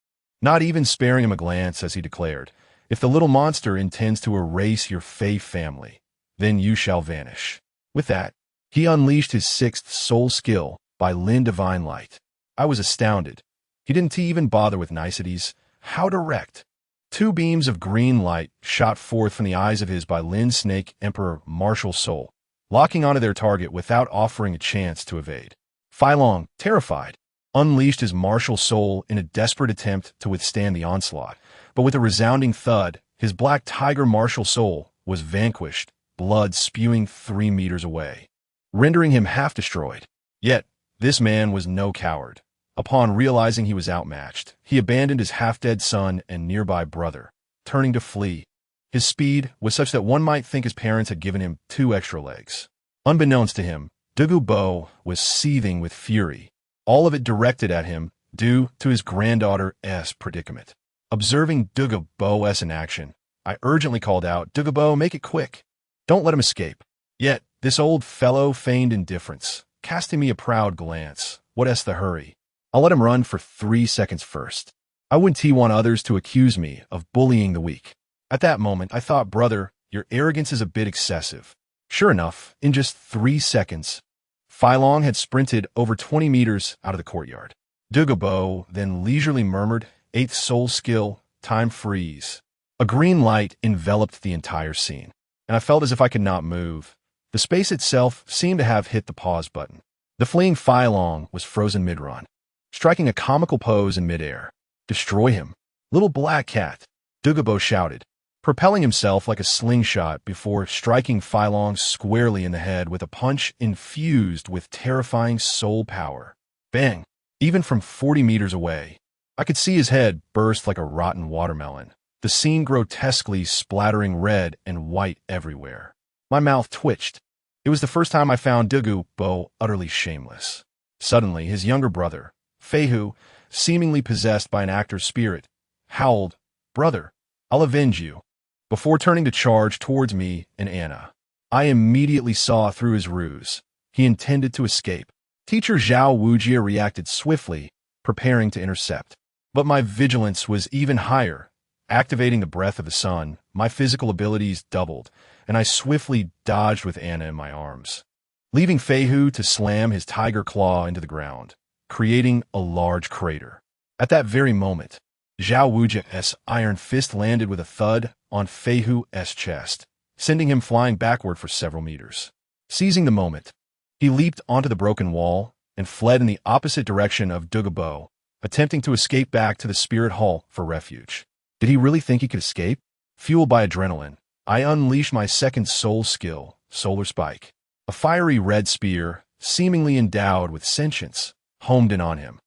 Speaker 1: not even sparing him a glance as he declared, "If the little monster intends to erase your Fei family, then you shall vanish." With that, he unleashed his 6th soul skill by Lin Divine Light. I was astounded. He didn't even bother with niceties. How direct. 2 beams of green light shot forth from the eyes of his by Lin Snake Emperor Martial Soul, locking onto their target without offering a chance to evade. Fai Long, terrified, unleashed his martial soul in a desperate attempt to withstand the onslaught, but with a resounding thud, his black tiger martial soul was vanquished, blood spewing 3 meters away, rendering him half destroyed. Yet, this man was no coward. Upon realizing he was outmatched, he abandoned his half-dead son and nearby brother, turning to flee. His speed was such that one might think his parents had given him 2 extra legs. Unbeknownst to him, Dugubo was seething with fury, all of it directed at him due to his granddaughter's predicament. Observing Dugubo in action, I urgently called out, "Dugubo, make it quick. Don't let him escape." Yet, this old fellow feigned indifference, casting me a proud glance. "What's the hurry? I'll let him run for 3 seconds first. I wouldn't want others to accuse me of bullying the weak." At that moment, I thought, "Brother, your arrogance is a bit excessive." Sure enough, in just 3 seconds, Fai Long had sprinted over 20 meters out of the courtyard. Dugubo then leisurely murmured, "8th soul skill, time freeze." A green light enveloped the entire scene, and I felt as if I could not move. The space itself seemed to have hit the pause button. The fleeing Fai Long was frozen mid-run, striking a comical pose in midair. Destroy him. Little black cat, Douluo shouted, propelling himself like a slingshot before striking Filong squarely in the head with a punch infused with terrifying soul power. Bang! Even from 40 meters away, I could see his head burst like a rotten watermelon, the scene grotesquely splattering red and white everywhere. My mouth twitched. It was the first time I found Douluo utterly shameless. Suddenly, his younger brother, Feihu, seemingly possessed by an actor's spirit, howled, "Brother, I'll avenge you," before turning to charge towards me and Anna. I immediately saw through his ruse. He intended to escape. Teacher Zhao Wujia reacted swiftly, preparing to intercept. But my vigilance was even higher. Activating the breath of the sun, my physical abilities doubled, and I swiftly dodged with Anna in my arms, leaving Feihu to slam his tiger claw into the ground, creating a large crater. At that very moment, Zhao Wujia's iron fist landed with a thud on Feihu's chest, sending him flying backward for several meters. Seizing the moment, he leaped onto the broken wall and fled in the opposite direction of Douluo, attempting to escape back to the spirit hall for refuge. Did he really think he could escape? Fueled by adrenaline, I unleashed my second soul skill, Solar Spike. A fiery red spear, seemingly endowed with sentience, homed in on him.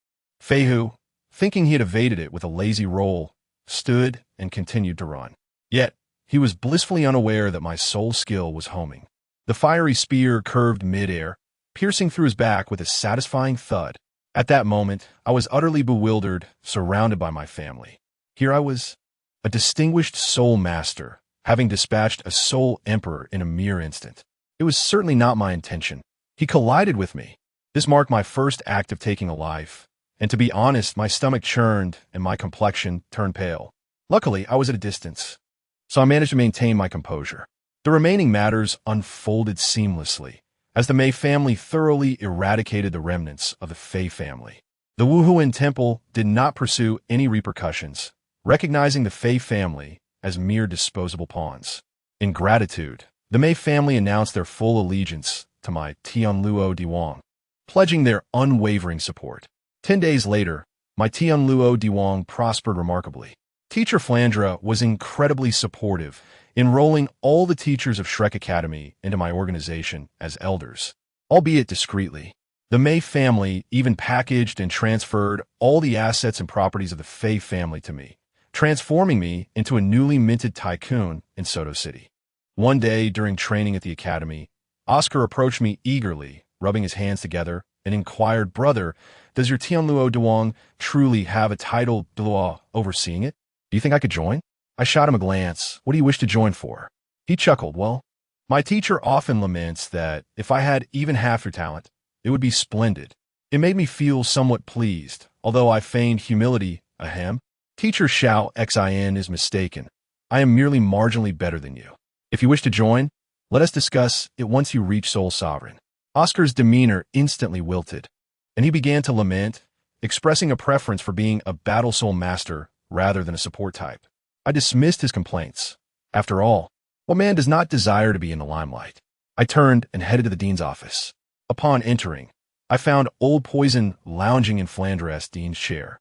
Speaker 1: Feihu, thinking he had evaded it with a lazy roll, stood and continued to run. Yet, he was blissfully unaware that my soul skill was homing. The fiery spear curved mid-air, piercing through his back with a satisfying thud. At that moment, I was utterly bewildered, surrounded by my family. Here I was, a distinguished soul master, having dispatched a soul emperor in a mere instant. It was certainly not my intention. He collided with me. This marked my first act of taking a life, and to be honest, my stomach churned and my complexion turned pale. Luckily, I was at a distance, so I managed to maintain my composure. The remaining matters unfolded seamlessly, as the Mei family thoroughly eradicated the remnants of the Fei family. The Wuhuan Temple did not pursue any repercussions, recognizing the Fei family as mere disposable pawns. In gratitude, the Mei family announced their full allegiance to my Tianluo Diwang, pledging their unwavering support. 10 days later, my Tianluo Diwang prospered remarkably. Teacher Flandra was incredibly supportive, enrolling all the teachers of Shrek Academy into my organization as elders, albeit discreetly. The Mei family even packaged and transferred all the assets and properties of the Fei family to me, transforming me into a newly minted tycoon in Soto City. One day during training at the academy, Oscar approached me eagerly, rubbing his hands together, and inquired, "Brother, does your Tianluo Duong truly have a title Douluo overseeing it? Do you think I could join?" I shot him a glance. "What do you wish to join for?" He chuckled. "Well, my teacher often laments that if I had even half your talent, it would be splendid." It made me feel somewhat pleased, although I feigned humility. Ahem. Teacher Xiao Xin is mistaken. I am merely marginally better than you. If you wish to join, let us discuss it once you reach Soul Sovereign. Oscar's demeanor instantly wilted, and he began to lament, expressing a preference for being a battle soul master rather than a support type. I dismissed his complaints. After all, what man does not desire to be in the limelight? I turned and headed to the dean's office. Upon entering, I found Old Poison lounging in Flandra's dean's chair,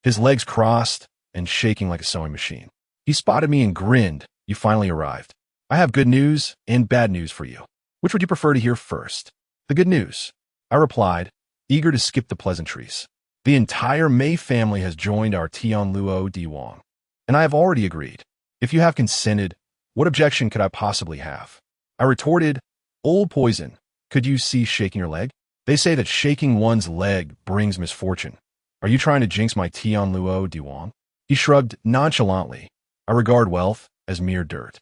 Speaker 1: his legs crossed and shaking like a sewing machine. He spotted me and grinned. "You finally arrived. I have good news and bad news for you. Which would you prefer to hear first?" "The good news," I replied, eager to skip the pleasantries. "The entire Mei family has joined our Tianluo Diwang, and I have already agreed. If you have consented, what objection could I possibly have?" I retorted, "Old Poison, could you cease shaking your leg? They say that shaking one's leg brings misfortune. Are you trying to jinx my Tianluo Diwang?" He shrugged nonchalantly. "I regard wealth as mere dirt."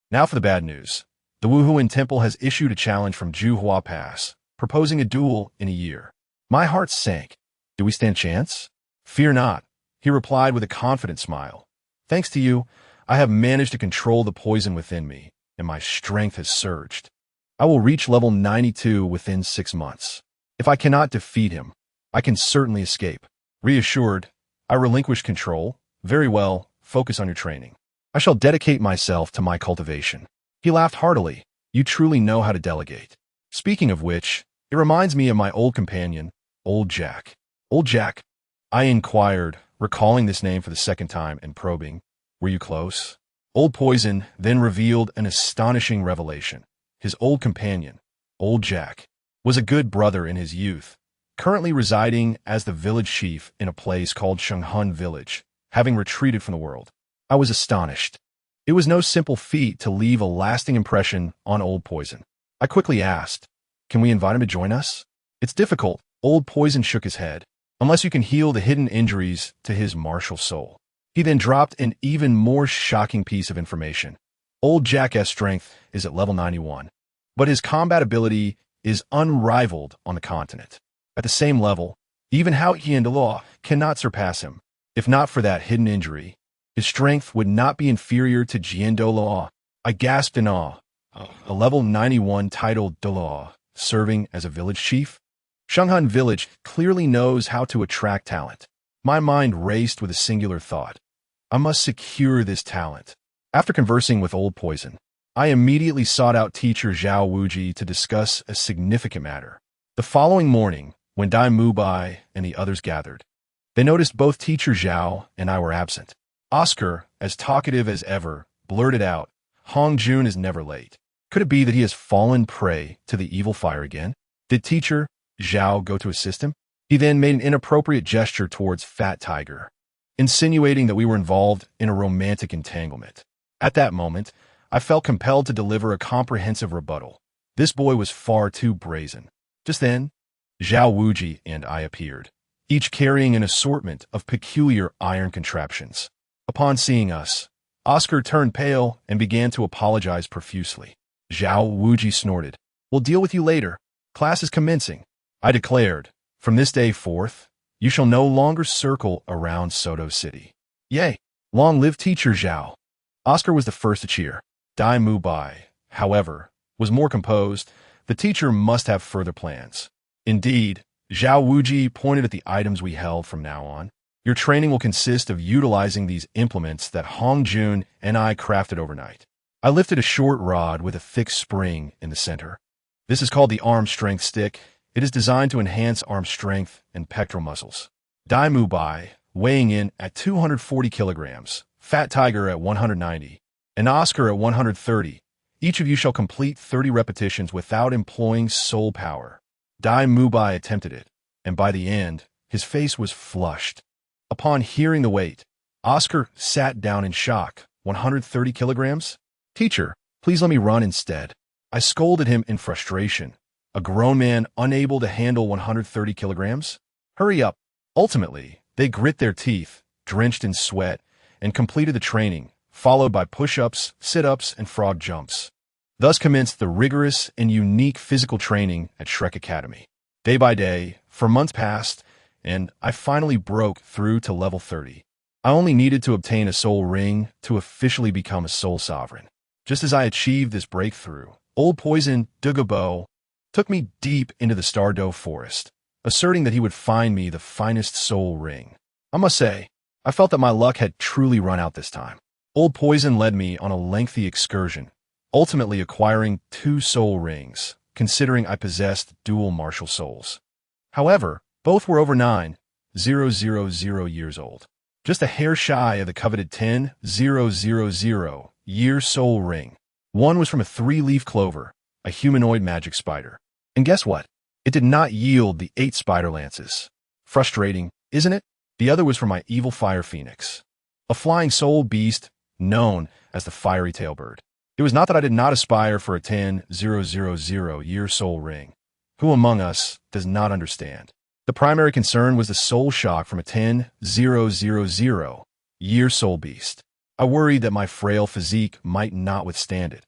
Speaker 1: Now for the bad news. The Wuhuan Temple has issued a challenge from Juhua Pass, proposing a duel in a year. My heart sank. "Do we stand chance?" "Fear not," he replied with a confident smile. "Thanks to you, I have managed to control the poison within me, and my strength has surged. I will reach level 92 within 6 months. If I cannot defeat him, I can certainly escape." Reassured, I relinquished control. "Very well, focus on your training. I shall dedicate myself to my cultivation." He laughed heartily. "You truly know how to delegate. Speaking of which, it reminds me of my old companion, Old Jack." "Old Jack?" I inquired, recalling this name for the second time and probing. Were you close? Old Poison then revealed an astonishing revelation. His old companion, Old Jack, was a good brother in his youth, currently residing as the village chief in a place called Hongjun Village, having retreated from the world. I was astonished. It was no simple feat to leave a lasting impression on Old Poison. I quickly asked, "Can we invite him to join us?" "It's difficult," Old Poison shook his head, "unless you can heal the hidden injuries to his martial soul." He then dropped an even more shocking piece of information. Old Jack's strength is at level 91, but his combat ability is unrivaled on the continent. At the same level, even Hongjun Douluo cannot surpass him. If not for that hidden injury, his strength would not be inferior to Douluo. I gasped in awe. A level 91 titled Douluo, serving as a village chief? Hongjun Village clearly knows how to attract talent. My mind raced with a singular thought. I must secure this talent. After conversing with Old Poison, I immediately sought out teacher Zhao Wuji to discuss a significant matter. The following morning, when Dai Mubai and the others gathered, they noticed both teacher Zhao and I were absent. Oscar, as talkative as ever, blurted out, "Hongjun is never late. Could it be that he has fallen prey to the evil fire again? Did teacher Zhao go to assist him?" He then made an inappropriate gesture towards Fat Tiger, insinuating that we were involved in a romantic entanglement. At that moment, I felt compelled to deliver a comprehensive rebuttal. This boy was far too brazen. Just then, Zhao Wuji and I appeared, each carrying an assortment of peculiar iron contraptions. Upon seeing us, Oscar turned pale and began to apologize profusely. Zhao Wuji snorted. "We'll deal with you later. Class is commencing." I declared, "From this day forth, you shall no longer circle around Soto City." Yay! Long live teacher Zhao. Oscar was the first to cheer. Dai Mubai, however, was more composed. The teacher must have further plans. Indeed, Zhao Wuji pointed at the items we held from now on. "Your training will consist of utilizing these implements that Hongjun and I crafted overnight." I lifted a short rod with a thick spring in the center. This is called the arm strength stick. It is designed to enhance arm strength and pectoral muscles. Dai Mubai, weighing in at 240 kilograms, Fat Tiger at 190, and Oscar at 130. Each of you shall complete 30 repetitions without employing soul power. Dai Mubai attempted it, and by the end, his face was flushed. Upon hearing the weight, Oscar sat down in shock. 130 kilograms? "Teacher, please let me run instead." I scolded him in frustration. A grown man unable to handle 130 kilograms? Hurry up. Ultimately, they grit their teeth, drenched in sweat, and completed the training, followed by push-ups, sit-ups, and frog jumps. Thus commenced the rigorous and unique physical training at Shrek Academy. Day by day, for months passed, and I finally broke through to level 30. I only needed to obtain a soul ring to officially become a soul sovereign. Just as I achieved this breakthrough, Old Poison Dugabo took me deep into the Stardow forest, asserting that he would find me the finest soul ring. I must say, I felt that my luck had truly run out this time. Old Poison led me on a lengthy excursion, ultimately acquiring 2 soul rings, considering I possessed dual martial souls. However, both were over 9,000 years old, just a hair shy of the coveted 10,000 year soul ring. One was from a 3-leaf clover, a humanoid magic spider. And guess what? It did not yield the 8 spider lances. Frustrating, isn't it? The other was from my evil fire phoenix, a flying soul beast known as the fiery tailbird. It was not that I did not aspire for a 10,000 year soul ring. Who among us does not understand? The primary concern was the soul shock from a 10,000 year soul beast. I worried that my frail physique might not withstand it.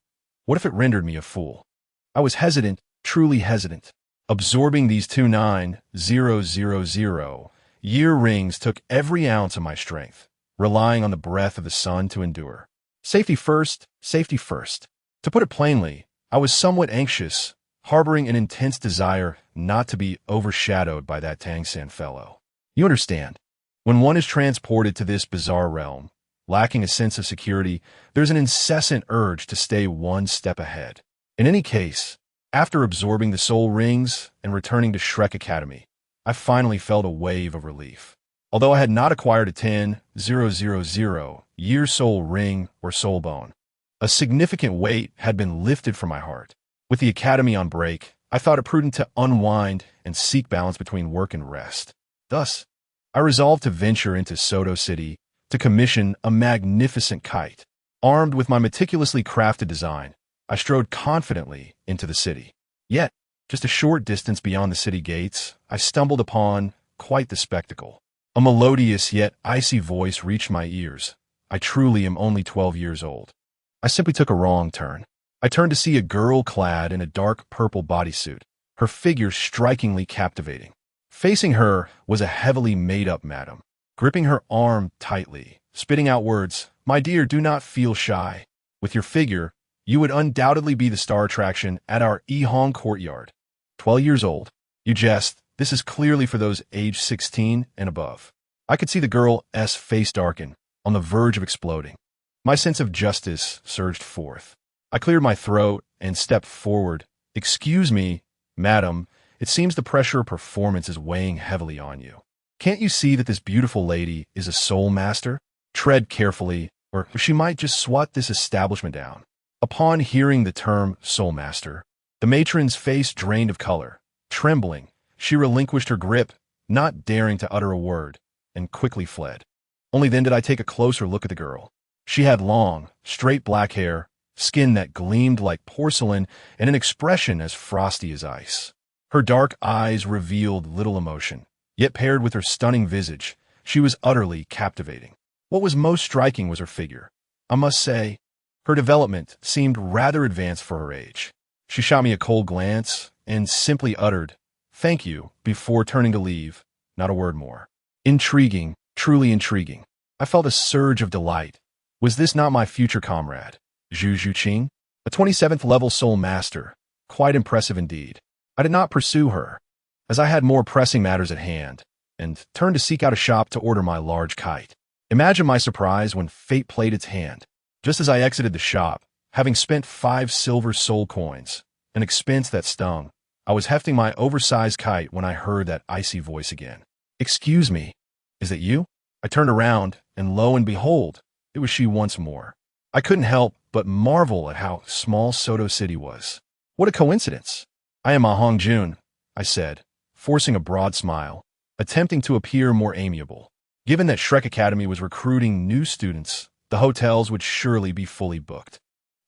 Speaker 1: What if it rendered me a fool? I was hesitant, truly hesitant. Absorbing these 2 9,000 year rings took every ounce of my strength, relying on the breath of the sun to endure. Safety first, safety first. To put it plainly, I was somewhat anxious, harboring an intense desire not to be overshadowed by that Tangsan fellow. You understand, when one is transported to this bizarre realm, lacking a sense of security, there's an incessant urge to stay one step ahead. In any case, after absorbing the soul rings and returning to Shrek Academy, I finally felt a wave of relief. although I had not acquired a 10,000 year soul ring or soul bone. A significant weight had been lifted from my heart. With the academy on break, I thought it prudent to unwind and seek balance between work and rest. Thus, I resolved to venture into Soto City to commission a magnificent kite. Armed with my meticulously crafted design, I strode confidently into the city. Yet, just a short distance beyond the city gates, I stumbled upon quite the spectacle. A melodious yet icy voice reached my ears. I truly am only 12 years old. I simply took a wrong turn. I turned to see a girl clad in a dark purple bodysuit, her figure strikingly captivating. Facing her was a heavily made-up madam, gripping her arm tightly, spitting out words, "My dear, do not feel shy. With your figure, you would undoubtedly be the star attraction at our Ihong courtyard. 12 years old. You jest. This is clearly for those aged 16 and above." I could see the girl's face darken, on the verge of exploding. My sense of justice surged forth. I cleared my throat and stepped forward. "Excuse me, madam, it seems the pressure of performance is weighing heavily on you. Can't you see that this beautiful lady is a soul master? Tread carefully, or she might just swat this establishment down." Upon hearing the term soul master, the matron's face drained of color. Trembling, she relinquished her grip, not daring to utter a word, and quickly fled. Only then did I take a closer look at the girl. She had long, straight black hair, skin that gleamed like porcelain, and an expression as frosty as ice. Her dark eyes revealed little emotion, yet paired with her stunning visage, she was utterly captivating. What was most striking was her figure. I must say, her development seemed rather advanced for her age. She shot me a cold glance and simply uttered, "Thank you," before turning to leave, not a word more. Intriguing, truly intriguing. I felt a surge of delight. Was this not my future comrade, Zhu Zhuqing? A 27th level soul master. Quite impressive indeed. I did not pursue her, as I had more pressing matters at hand, and turned to seek out a shop to order my large kite. Imagine my surprise when fate played its hand. Just as I exited the shop, having spent 5 silver soul coins, an expense that stung, I was hefting my oversized kite when I heard that icy voice again. "Excuse me, is that you?" I turned around, and lo and behold, it was she once more. I couldn't help but marvel at how small Soto City was. What a coincidence! "I am a Hongjun," I said, forcing a broad smile, attempting to appear more amiable. Given that Shrek Academy was recruiting new students, the hotels would surely be fully booked.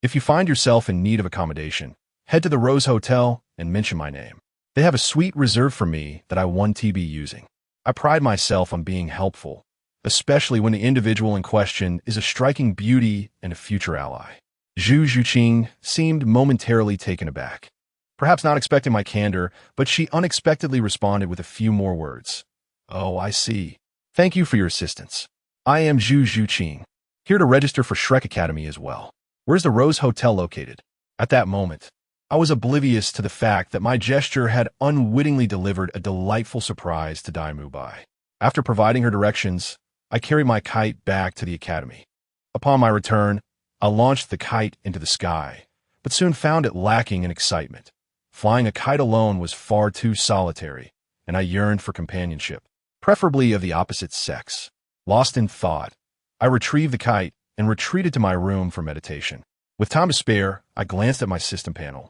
Speaker 1: If you find yourself in need of accommodation, head to the Rose Hotel and mention my name. They have a suite reserved for me that I won't be using. I pride myself on being helpful, especially when the individual in question is a striking beauty and a future ally. Zhu Zhuqing seemed momentarily taken aback. Perhaps not expecting my candor, but she unexpectedly responded with a few more words. "Oh, I see. Thank you for your assistance. I am Zhu Zhuqing, here to register for Shrek Academy as well. Where's the Rose Hotel located?" At that moment, I was oblivious to the fact that my gesture had unwittingly delivered a delightful surprise to Dai Mubai. After providing her directions, I carried my kite back to the academy. Upon my return, I launched the kite into the sky, but soon found it lacking in excitement. Flying a kite alone was far too solitary, and I yearned for companionship, preferably of the opposite sex. Lost in thought, I retrieved the kite and retreated to my room for meditation. With time to spare, I glanced at my system panel,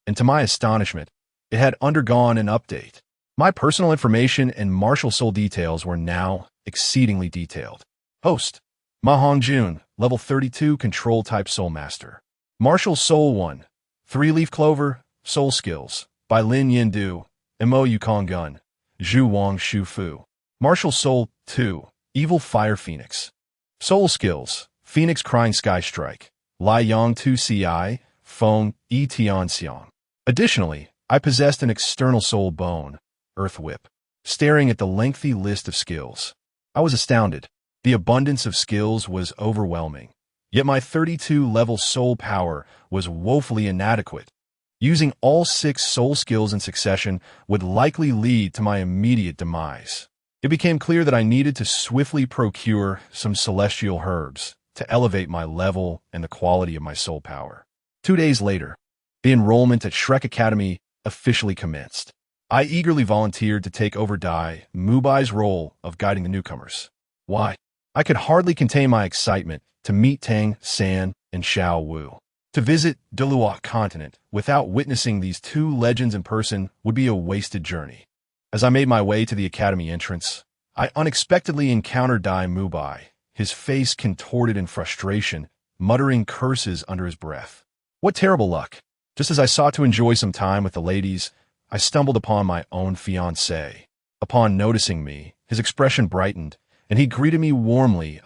Speaker 1: and to my astonishment, it had undergone an update. My personal information and martial soul details were now exceedingly detailed. Host: Ma Hongjun, level 32 control type soul master. Martial Soul 1, 3-leaf clover, soul skills, by Lin Yindu, Mo Yukong Gun, Zhu Wang Shu Fu. Martial Soul 2, Evil Fire Phoenix. Soul skills, Phoenix Crying Sky Strike, Lai Yang 2 Ci, Feng Yi Tian Xiang. Additionally, I possessed an external soul bone, Earth Whip. Staring at the lengthy list of skills, I was astounded. The abundance of skills was overwhelming. Yet my 32-level soul power was woefully inadequate. Using all 6 soul skills in succession would likely lead to my immediate demise. It became clear that I needed to swiftly procure some celestial herbs to elevate my level and the quality of my soul power. 2 days later, the enrollment at Shrek Academy officially commenced. I eagerly volunteered to take over Dai Mubai's role of guiding the newcomers. Why? I could hardly contain my excitement to meet Tang San and Xiao Wu. To visit Douluo continent without witnessing these two legends in person would be a wasted journey. As I made my way to the academy entrance, I unexpectedly encountered Dai Mubai, his face contorted in frustration, muttering curses under his breath. What terrible luck! Just as I sought to enjoy some time with the ladies, I stumbled upon my own fiancé. Upon noticing me, his expression brightened, and he greeted me warmly.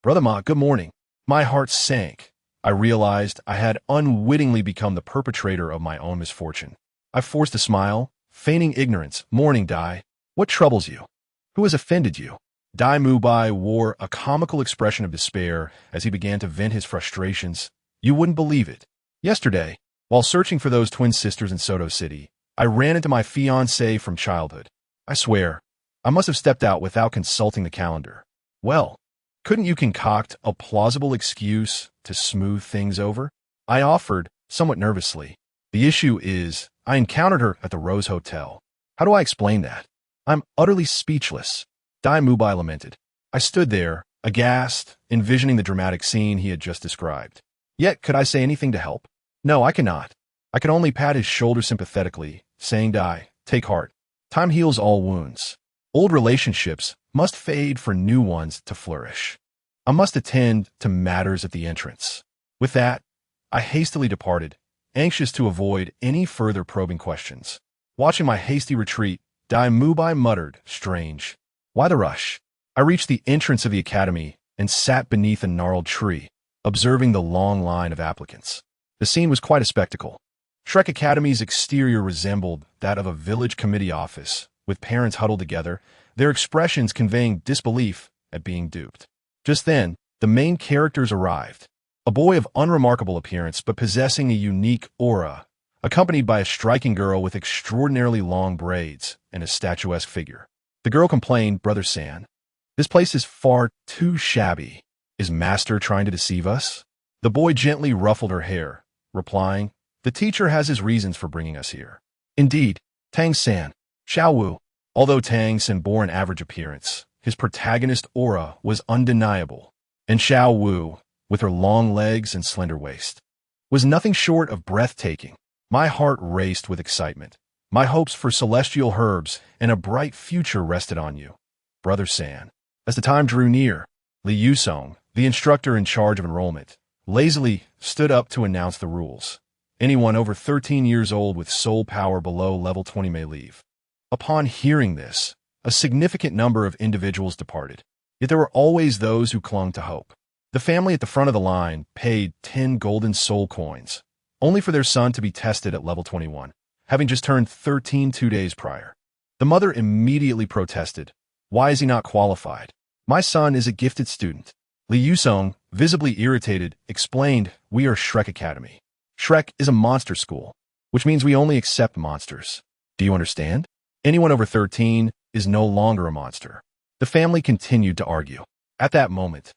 Speaker 1: Brother Ma, good morning. My heart sank. I realized I had unwittingly become the perpetrator of my own misfortune. I forced a smile, feigning ignorance. Morning, Dai. What troubles you? Who has offended you? Dai Mubai wore a comical expression of despair as he began to vent his frustrations. You wouldn't believe it. Yesterday, while searching for those twin sisters in Soto City, I ran into my fiancée from childhood. I swear, I must have stepped out without consulting the calendar. Well, couldn't you concoct a plausible excuse to smooth things over? I offered, somewhat nervously. The issue is, I encountered her at the Rose Hotel. How do I explain that? I'm utterly speechless. Dai Mubai lamented. I stood there, aghast, envisioning the dramatic scene he had just described. Yet, could I say anything to help? No, I cannot. I could only pat his shoulder sympathetically, saying, Dai, take heart. Time heals all wounds. Old relationships must fade for new ones to flourish. I must attend to matters at the entrance. With that, I hastily departed, anxious to avoid any further probing questions. Watching my hasty retreat, Dai Mubai muttered, strange. Why the rush? I reached the entrance of the academy and sat beneath a gnarled tree, observing the long line of applicants. The scene was quite a spectacle. Shrek Academy's exterior resembled that of a village committee office, with parents huddled together, their expressions conveying disbelief at being duped. Just then, the main characters arrived. A boy of unremarkable appearance but possessing a unique aura, accompanied by a striking girl with extraordinarily long braids and a statuesque figure. The girl complained, Brother San, this place is far too shabby. Is Master trying to deceive us? The boy gently ruffled her hair, replying, the teacher has his reasons for bringing us here. Indeed, Tang San, Xiao Wu. Although Tang San bore an average appearance, his protagonist aura was undeniable, and Xiao Wu, with her long legs and slender waist, was nothing short of breathtaking. My heart raced with excitement. My hopes for celestial herbs and a bright future rested on you, Brother San. As the time drew near, Li Yusong, the instructor in charge of enrollment, lazily stood up to announce the rules. Anyone over 13 years old with soul power below level 20 may leave. Upon hearing this, a significant number of individuals departed. Yet there were always those who clung to hope. The family at the front of the line paid 10 golden soul coins, only for their son to be tested at level 21, having just turned 13 2 days prior. The mother immediately protested. Why is he not qualified? My son is a gifted student. Li Yusong, visibly irritated, explained, we are Shrek Academy. Shrek is a monster school, which means we only accept monsters. Do you understand? Anyone over 13 is no longer a monster. The family continued to argue. At that moment,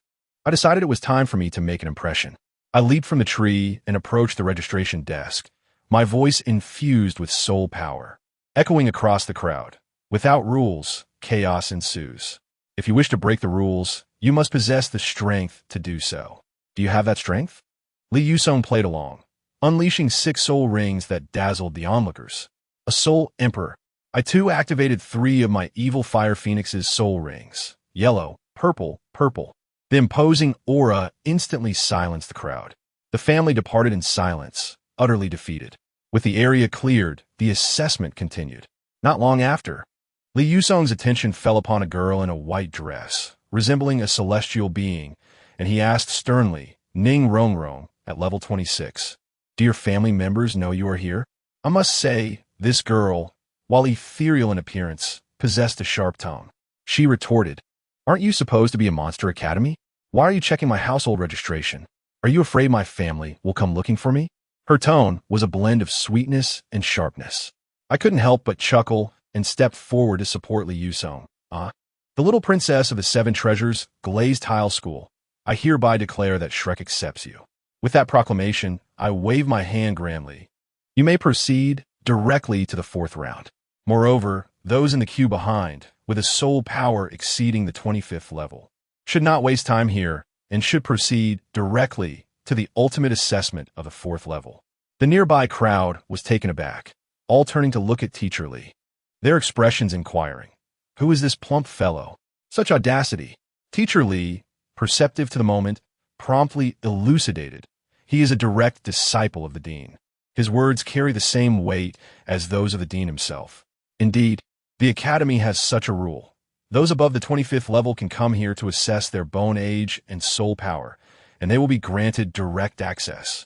Speaker 1: I decided it was time for me to make an impression. I leaped from the tree and approached the registration desk, my voice infused with soul power, echoing across the crowd. Without rules, chaos ensues. If you wish to break the rules, you must possess the strength to do so. Do you have that strength? Li Yusong played along, unleashing 6 soul rings that dazzled the onlookers. A soul emperor. I too activated 3 of my evil fire phoenix's soul rings. Yellow, purple, purple. The imposing aura instantly silenced the crowd. The family departed in silence, utterly defeated. With the area cleared, the assessment continued. Not long after, Li Yusong's attention fell upon a girl in a white dress, resembling a celestial being, and he asked sternly, Ning Rongrong, at level 26, do your family members know you are here? I must say, this girl, while ethereal in appearance, possessed a sharp tongue. She retorted, aren't you supposed to be a monster academy? Why are you checking my household registration? Are you afraid my family will come looking for me? Her tone was a blend of sweetness and sharpness. I couldn't help but chuckle and stepped forward to support Li Yusong. The little princess of the 7 treasures, Glazed Tile School, I hereby declare that Shrek accepts you. With that proclamation, I wave my hand grandly. You may proceed directly to the 4th round. Moreover, those in the queue behind, with a soul power exceeding the 25th level, should not waste time here and should proceed directly to the ultimate assessment of the 4th level. The nearby crowd was taken aback, all turning to look at Teacher Lee, their expressions inquiring, "Who is this plump fellow? Such audacity!" Teacher Lee, perceptive to the moment, promptly elucidated. He is a direct disciple of the dean. His words carry the same weight as those of the dean himself. Indeed, the academy has such a rule. Those above the 25th level can come here to assess their bone age and soul power, and they will be granted direct access.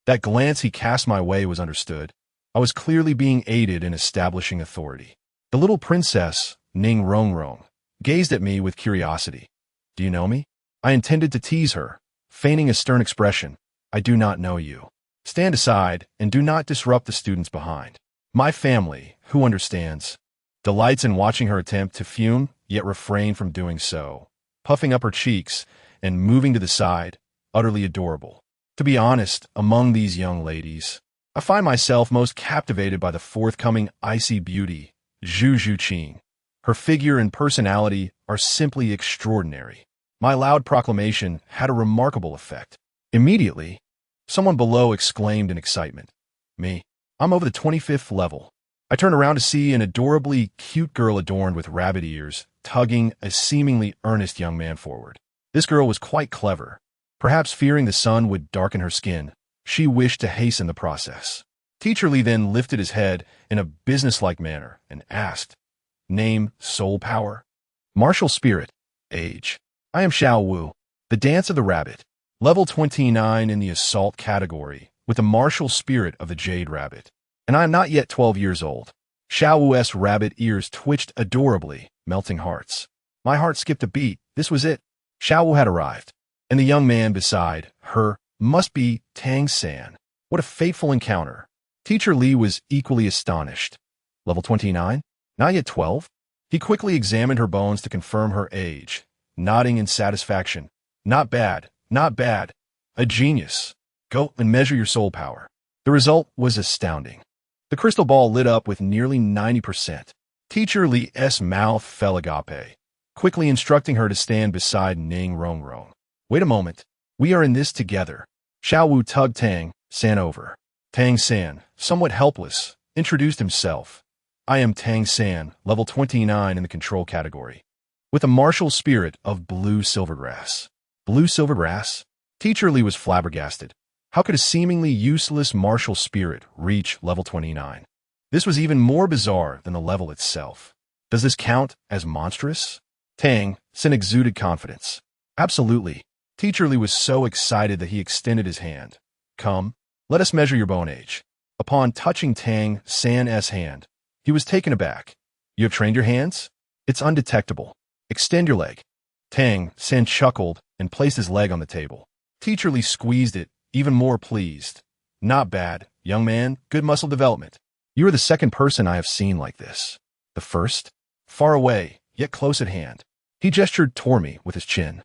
Speaker 1: That glance he cast my way was understood. I was clearly being aided in establishing authority. The little princess, Ning Rongrong, gazed at me with curiosity. "Do you know me?" I intended to tease her, feigning a stern expression. "I do not know you. Stand aside and do not disrupt the students behind. My family, who understands, delights in watching her attempt to fume, yet refrain from doing so, puffing up her cheeks and moving to the side, utterly adorable. To be honest, among these young ladies, I find myself most captivated by the forthcoming icy beauty, Zhu Zhuqing. Her figure and personality are simply extraordinary." My loud proclamation had a remarkable effect. Immediately, someone below exclaimed in excitement, "Me? I'm over the 25th level." I turned around to see an adorably cute girl adorned with rabbit ears, tugging a seemingly earnest young man forward. This girl was quite clever. Perhaps fearing the sun would darken her skin, she wished to hasten the process. Teacher Lee then lifted his head in a businesslike manner and asked, "Name, soul power?" "Martial spirit." "Age?" "I am Xiao Wu." "The dance of the rabbit." "Level 29 in the assault category, with the martial spirit of the jade rabbit. And I am not yet 12 years old." Xiao Wu's rabbit ears twitched adorably, melting hearts. My heart skipped a beat. This was it. Xiao Wu had arrived. And the young man beside her must be Tang San. What a fateful encounter. Teacher Lee was equally astonished. Level 29? Not yet 12? He quickly examined her bones to confirm her age, nodding in satisfaction. "Not bad, not bad. A genius. Go and measure your soul power." The result was astounding. The crystal ball lit up with nearly 90%. Teacher Lee's mouth fell agape, quickly instructing her to stand beside Ning Rongrong. "Wait a moment. We are in this together." Xiao Wu tugged Tang San over. Tang San, somewhat helpless, introduced himself. "I am Tang San, level 29 in the control category, with a martial spirit of blue silvergrass." Blue silvergrass? Teacher Lee was flabbergasted. How could a seemingly useless martial spirit reach level 29? This was even more bizarre than the level itself. Does this count as monstrous? Tang San exuded confidence. "Absolutely." Teacher Lee was so excited that he extended his hand. "Come, let us measure your bone age." Upon touching Tang San's hand, he was taken aback. "You have trained your hands? It's undetectable. Extend your leg." Tang San chuckled and placed his leg on the table. Teacher Lee squeezed it, even more pleased. "Not bad, young man. Good muscle development. You are the second person I have seen like this." "The first? Far away, yet close at hand." He gestured toward me with his chin.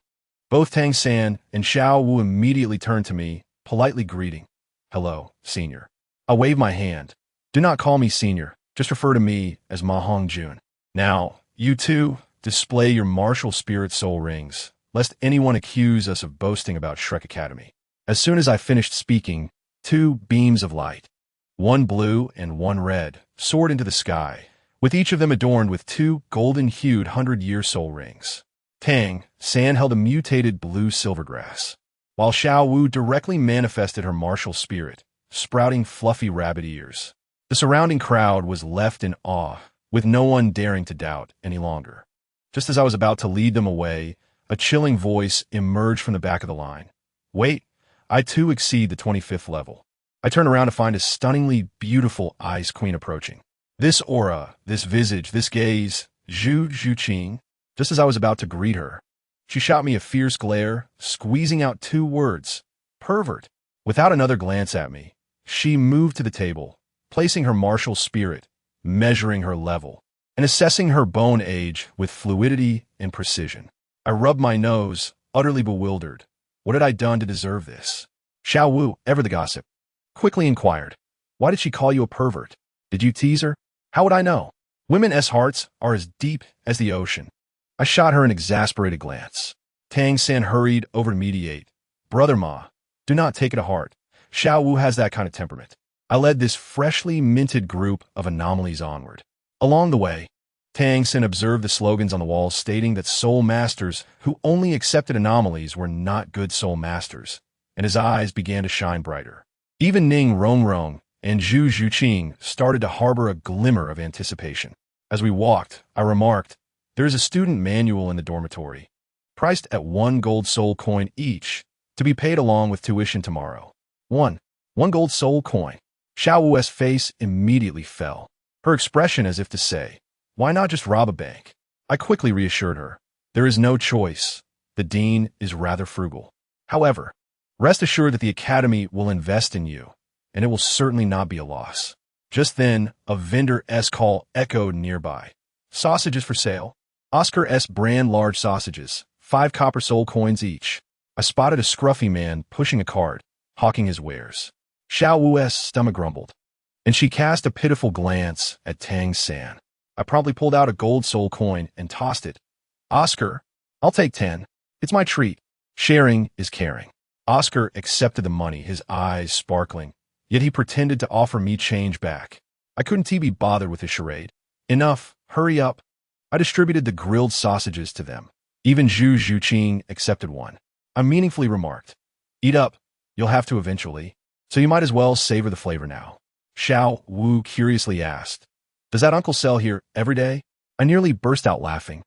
Speaker 1: Both Tang San and Xiao Wu immediately turned to me, politely greeting. "Hello, senior." I waved my hand. "Do not call me senior. Just refer to me as Ma Hongjun. Now, you two, display your martial spirit soul rings, lest anyone accuse us of boasting about Shrek Academy." As soon as I finished speaking, two beams of light, one blue and one red, soared into the sky, with each of them adorned with two golden-hued 100-year soul rings. Tang San held a mutated blue silvergrass, while Xiao Wu directly manifested her martial spirit, sprouting fluffy rabbit ears. The surrounding crowd was left in awe, with no one daring to doubt any longer. Just as I was about to lead them away, a chilling voice emerged from the back of the line. "Wait, I too exceed the 25th level." I turned around to find a stunningly beautiful Ice Queen approaching. This aura, this visage, this gaze, Zhu Zhuqing. Just as I was about to greet her, she shot me a fierce glare, squeezing out two words, "Pervert." Without another glance at me, she moved to the table, placing her martial spirit, measuring her level, and assessing her bone age with fluidity and precision. I rubbed my nose, utterly bewildered. What had I done to deserve this? Xiao Wu, ever the gossip, quickly inquired, "Why did she call you a pervert? Did you tease her?" "How would I know?" Women's hearts are as deep as the ocean. I shot her an exasperated glance. Tang San hurried over to mediate. Brother Ma, do not take it to heart. Xiao Wu has that kind of temperament. I led this freshly minted group of anomalies onward. Along the way, Tang San observed the slogans on the walls stating that soul masters who only accepted anomalies were not good soul masters, and his eyes began to shine brighter. Even Ning Rongrong and Zhu Zhuqing started to harbor a glimmer of anticipation. As we walked, I remarked, there is a student manual in the dormitory, priced at 1 gold soul coin each, to be paid along with tuition tomorrow. 1 gold soul coin. Xiao Wu's face immediately fell, her expression as if to say, why not just rob a bank? I quickly reassured her. There is no choice. The dean is rather frugal. However, rest assured that the academy will invest in you, and it will certainly not be a loss. Just then, a vendor's call echoed nearby. Sausages for sale. Oscar S. brand large sausages, 5 copper soul coins each. I spotted a scruffy man pushing a cart, hawking his wares. Xiao Wu's stomach grumbled, and she cast a pitiful glance at Tang San. I promptly pulled out a gold soul coin and tossed it. Oscar, I'll take 10. It's my treat. Sharing is caring. Oscar accepted the money, his eyes sparkling, yet he pretended to offer me change back. I couldn't be bothered with his charade. Enough, hurry up. I distributed the grilled sausages to them. Even Zhu Zhuqing accepted one. I meaningfully remarked, eat up, you'll have to eventually, so you might as well savor the flavor now. Xiao Wu curiously asked, does that uncle sell here every day? I nearly burst out laughing.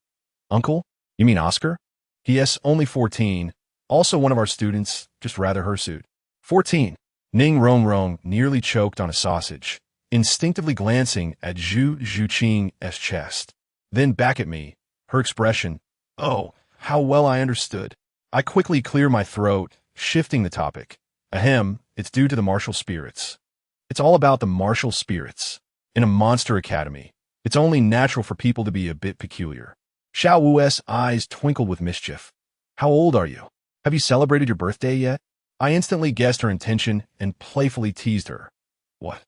Speaker 1: Uncle? You mean Oscar? Yes, only 14. Also one of our students, just rather hirsute. 14. Ning Rongrong nearly choked on a sausage, instinctively glancing at Zhu Zhuqing's chest. Then back at me, her expression, oh, how well I understood. I quickly cleared my throat, shifting the topic. Ahem, it's due to the martial spirits. It's all about the martial spirits. In a monster academy, it's only natural for people to be a bit peculiar. Xiao Wu's eyes twinkled with mischief. How old are you? Have you celebrated your birthday yet? I instantly guessed her intention and playfully teased her. What?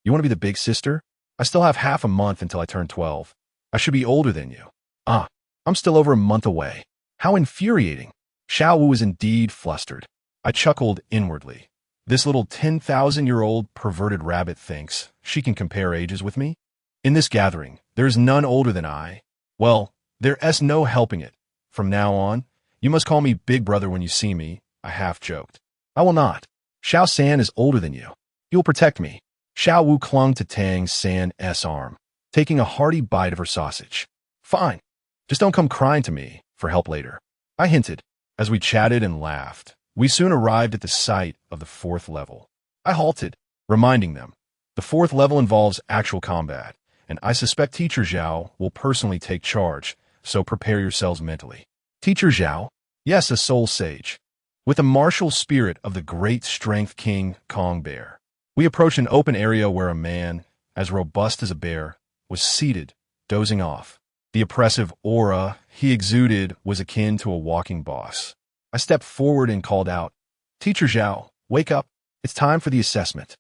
Speaker 1: You want to be the big sister? I still have half a month until I turn 12. I should be older than you. I'm still over a month away. How infuriating. Xiao Wu was indeed flustered. I chuckled inwardly. This little 10,000-year-old perverted rabbit thinks she can compare ages with me? In this gathering, there is none older than I. Well, there's no helping it. From now on, you must call me Big Brother when you see me, I half joked. I will not. Xiao San is older than you. He will protect me. Xiao Wu clung to Tang San's arm, taking a hearty bite of her sausage. Fine. Just don't come crying to me for help later. I hinted. As we chatted and laughed, we soon arrived at the site of the 4th level. I halted, reminding them, the 4th level involves actual combat, and I suspect Teacher Zhao will personally take charge, so prepare yourselves mentally. Teacher Zhao? Yes, a soul sage. With the martial spirit of the great strength King Kong Bear. We approached an open area where a man, as robust as a bear, was seated, dozing off. The oppressive aura he exuded was akin to a walking boss. I stepped forward and called out, Teacher Zhao, wake up. It's time for the assessment.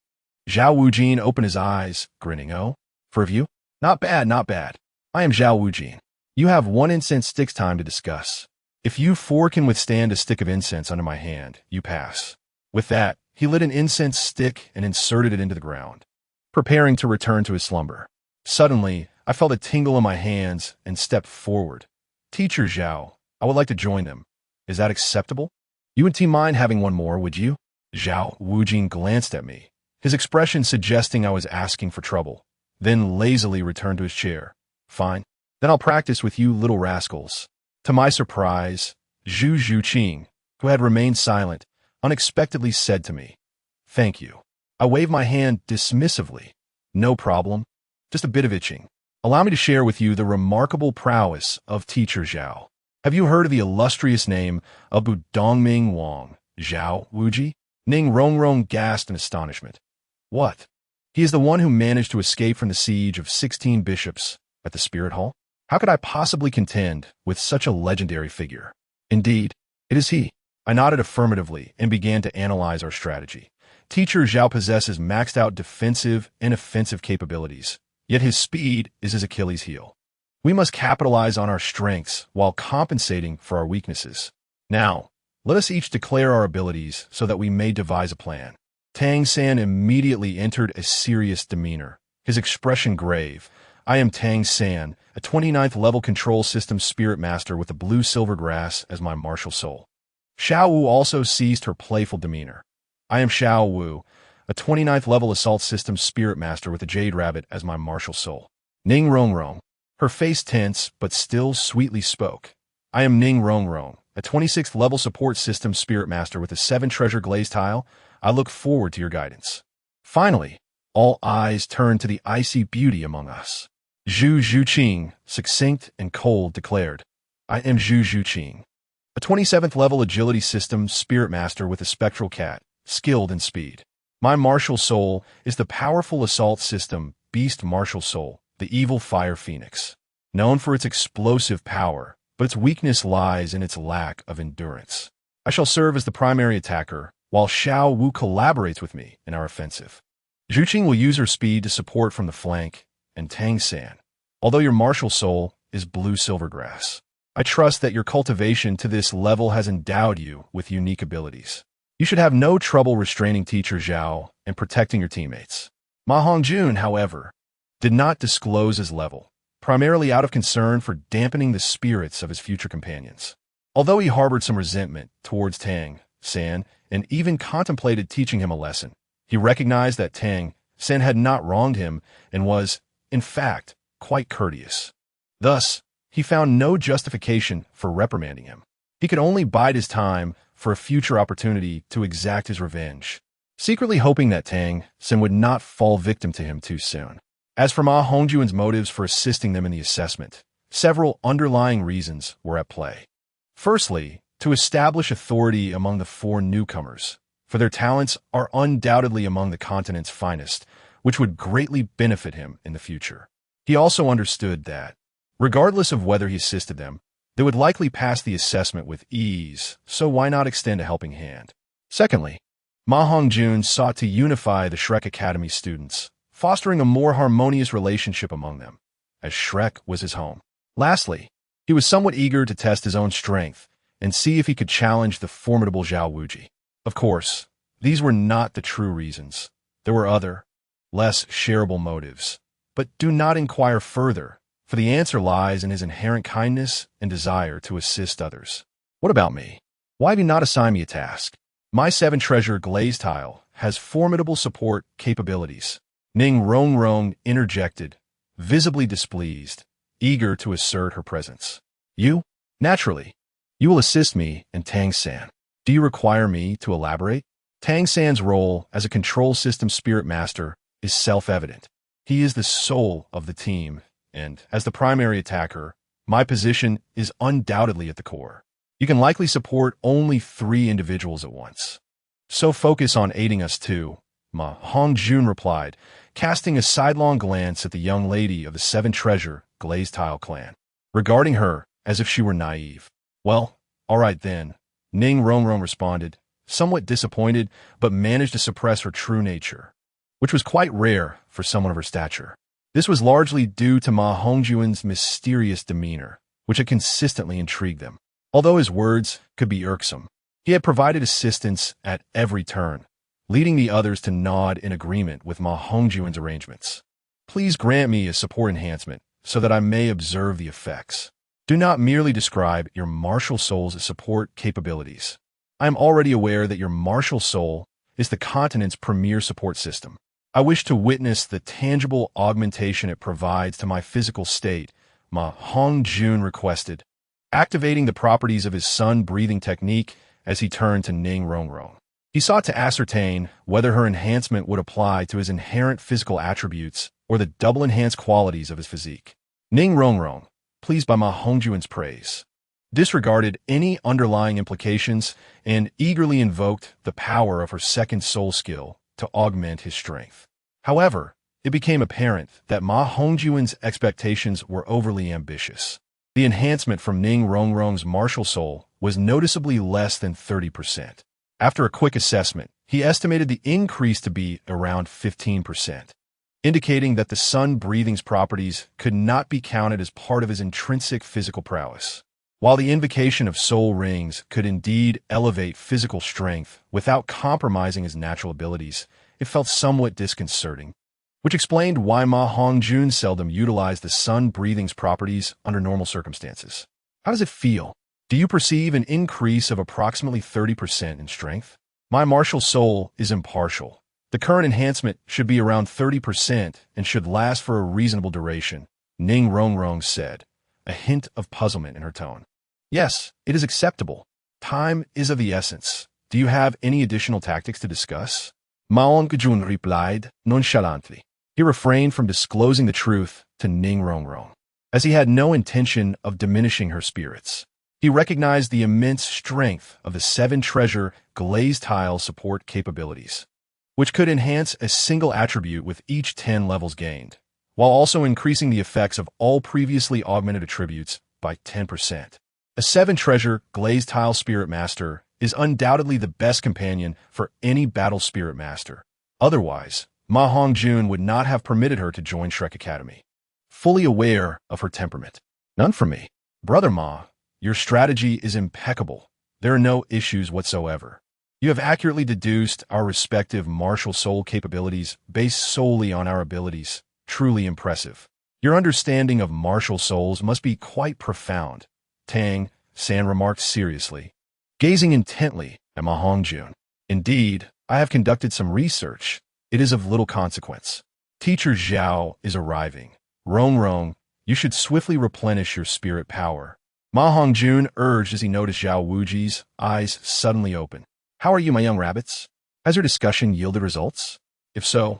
Speaker 1: Zhao Wujin opened his eyes, grinning. Oh, for review? Not bad, not bad. I am Zhao Wujin. You have 1 incense stick's time to discuss. If you 4 can withstand a stick of incense under my hand, you pass. With that, he lit an incense stick and inserted it into the ground, preparing to return to his slumber. Suddenly, I felt a tingle in my hands and stepped forward. Teacher Zhao, I would like to join them. Is that acceptable? You wouldn't mind having one more, would you? Zhao Wujin glanced at me, his expression suggesting I was asking for trouble, then lazily returned to his chair. Fine. Then I'll practice with you little rascals. To my surprise, Zhu Zhuqing, who had remained silent, unexpectedly said to me, Thank you. I waved my hand dismissively. No problem. Just a bit of itching. Allow me to share with you the remarkable prowess of Teacher Zhao. Have you heard of the illustrious name of Budongming Wang, Zhao Wuji? Ning Rongrong gasped in astonishment. What? He is the one who managed to escape from the siege of 16 bishops at the Spirit Hall? How could I possibly contend with such a legendary figure? Indeed, it is he. I nodded affirmatively and began to analyze our strategy. Teacher Zhao possesses maxed-out defensive and offensive capabilities, Yet his speed is his Achilles heel. We must capitalize on our strengths while compensating for our weaknesses. Now, let us each declare our abilities so that we may devise a plan. Tang San immediately entered a serious demeanor, his expression grave. I am Tang San, a 29th level control system spirit master with the blue silver grass as my martial soul. Xiao Wu also seized her playful demeanor. I am Xiao Wu, a 29th level assault system spirit master with the jade rabbit as my martial soul. Ning Rongrong, her face tense but still sweetly spoke. I am Ning Rongrong, a 26th level support system spirit master with a 7 treasure glazed tile. I look forward to your guidance. Finally, all eyes turned to the icy beauty among us. Zhu Zhuqing, succinct and cold, declared, I am Zhu Zhuqing, a 27th level agility system spirit master with a spectral cat, skilled in speed. My martial soul is the powerful assault system beast martial soul, the evil fire phoenix. Known for its explosive power, but its weakness lies in its lack of endurance. I shall serve as the primary attacker, while Xiao Wu collaborates with me in our offensive. Zhuqing will use her speed to support from the flank, and Tang San, although your martial soul is blue silvergrass, I trust that your cultivation to this level has endowed you with unique abilities. You should have no trouble restraining teacher Zhao and protecting your teammates. Ma Hongjun, however, did not disclose his level, primarily out of concern for dampening the spirits of his future companions. Although he harbored some resentment towards Tang San and even contemplated teaching him a lesson, he recognized that Tang San had not wronged him and was, in fact, quite courteous. Thus, he found no justification for reprimanding him. He could only bide his time for a future opportunity to exact his revenge, secretly hoping that Tang San would not fall victim to him too soon. As for Ma Hongjun's motives for assisting them in the assessment, several underlying reasons were at play. Firstly, to establish authority among the 4 newcomers, for their talents are undoubtedly among the continent's finest, which would greatly benefit him in the future. He also understood that, regardless of whether he assisted them, they would likely pass the assessment with ease, so why not extend a helping hand? Secondly, Ma Hongjun sought to unify the Shrek Academy students, fostering a more harmonious relationship among them, as Shrek was his home. Lastly, he was somewhat eager to test his own strength and see if he could challenge the formidable Zhao Wuji. Of course, these were not the true reasons. There were other, less shareable motives. But do not inquire further, for the answer lies in his inherent kindness and desire to assist others. What about me? Why have you not assigned me a task? My 7 treasure glazed tile has formidable support capabilities. Ning Rongrong interjected, visibly displeased, eager to assert her presence. You? Naturally. You will assist me and Tang San. Do you require me to elaborate? Tang San's role as a control system spirit master is self-evident. He is the soul of the team, and as the primary attacker, my position is undoubtedly at the core. You can likely support only 3 individuals at once. So focus on aiding us too, Ma Hongjun replied, casting a sidelong glance at the young lady of the 7 treasure glazed tile clan, regarding her as if she were naive. Well, all right then, Ning Rongrong responded, somewhat disappointed, but managed to suppress her true nature, which was quite rare for someone of her stature. This was largely due to Ma Hongjun's mysterious demeanor, which had consistently intrigued them. Although his words could be irksome, he had provided assistance at every turn, leading the others to nod in agreement with Ma Hongjun's arrangements. Please grant me a support enhancement so that I may observe the effects. Do not merely describe your martial soul's support capabilities. I am already aware that your martial soul is the continent's premier support system. I wish to witness the tangible augmentation it provides to my physical state, Ma Hongjun requested, activating the properties of his sun-breathing technique as he turned to Ning Rongrong. He sought to ascertain whether her enhancement would apply to his inherent physical attributes or the double-enhanced qualities of his physique. Ning Rongrong, pleased by Ma Hongjun's praise, disregarded any underlying implications and eagerly invoked the power of her second soul skill to augment his strength. However, it became apparent that Ma Hongjun's expectations were overly ambitious. The enhancement from Ning Rongrong's martial soul was noticeably less than 30%. After a quick assessment, he estimated the increase to be around 15%. indicating that the sun breathing's properties could not be counted as part of his intrinsic physical prowess. While the invocation of soul rings could indeed elevate physical strength without compromising his natural abilities, it felt somewhat disconcerting, which explained why Ma Hongjun seldom utilized the sun breathing's properties under normal circumstances. How does it feel? Do you perceive an increase of approximately 30% in strength? My martial soul is impartial. The current enhancement should be around 30% and should last for a reasonable duration, Ning Rongrong said, a hint of puzzlement in her tone. Yes, it is acceptable. Time is of the essence. Do you have any additional tactics to discuss? Ma Hongjun replied nonchalantly. He refrained from disclosing the truth to Ning Rongrong, as he had no intention of diminishing her spirits. He recognized the immense strength of the 7 treasure glazed tile support capabilities, which could enhance a single attribute with each 10 levels gained, while also increasing the effects of all previously augmented attributes by 10%. A 7 treasure glazed tile spirit master is undoubtedly the best companion for any battle spirit master. Otherwise, Ma Hongjun would not have permitted her to join Shrek Academy. Fully aware of her temperament. None for me. Brother Ma, your strategy is impeccable. There are no issues whatsoever. You have accurately deduced our respective martial soul capabilities based solely on our abilities. Truly impressive. Your understanding of martial souls must be quite profound, Tang San remarked seriously, gazing intently at Ma Hongjun. Indeed, I have conducted some research. It is of little consequence. Teacher Zhao is arriving. Rongrong, you should swiftly replenish your spirit power. Ma Hongjun urged as he noticed Zhao Wuji's eyes suddenly open. How are you, my young rabbits? Has your discussion yielded results? If so,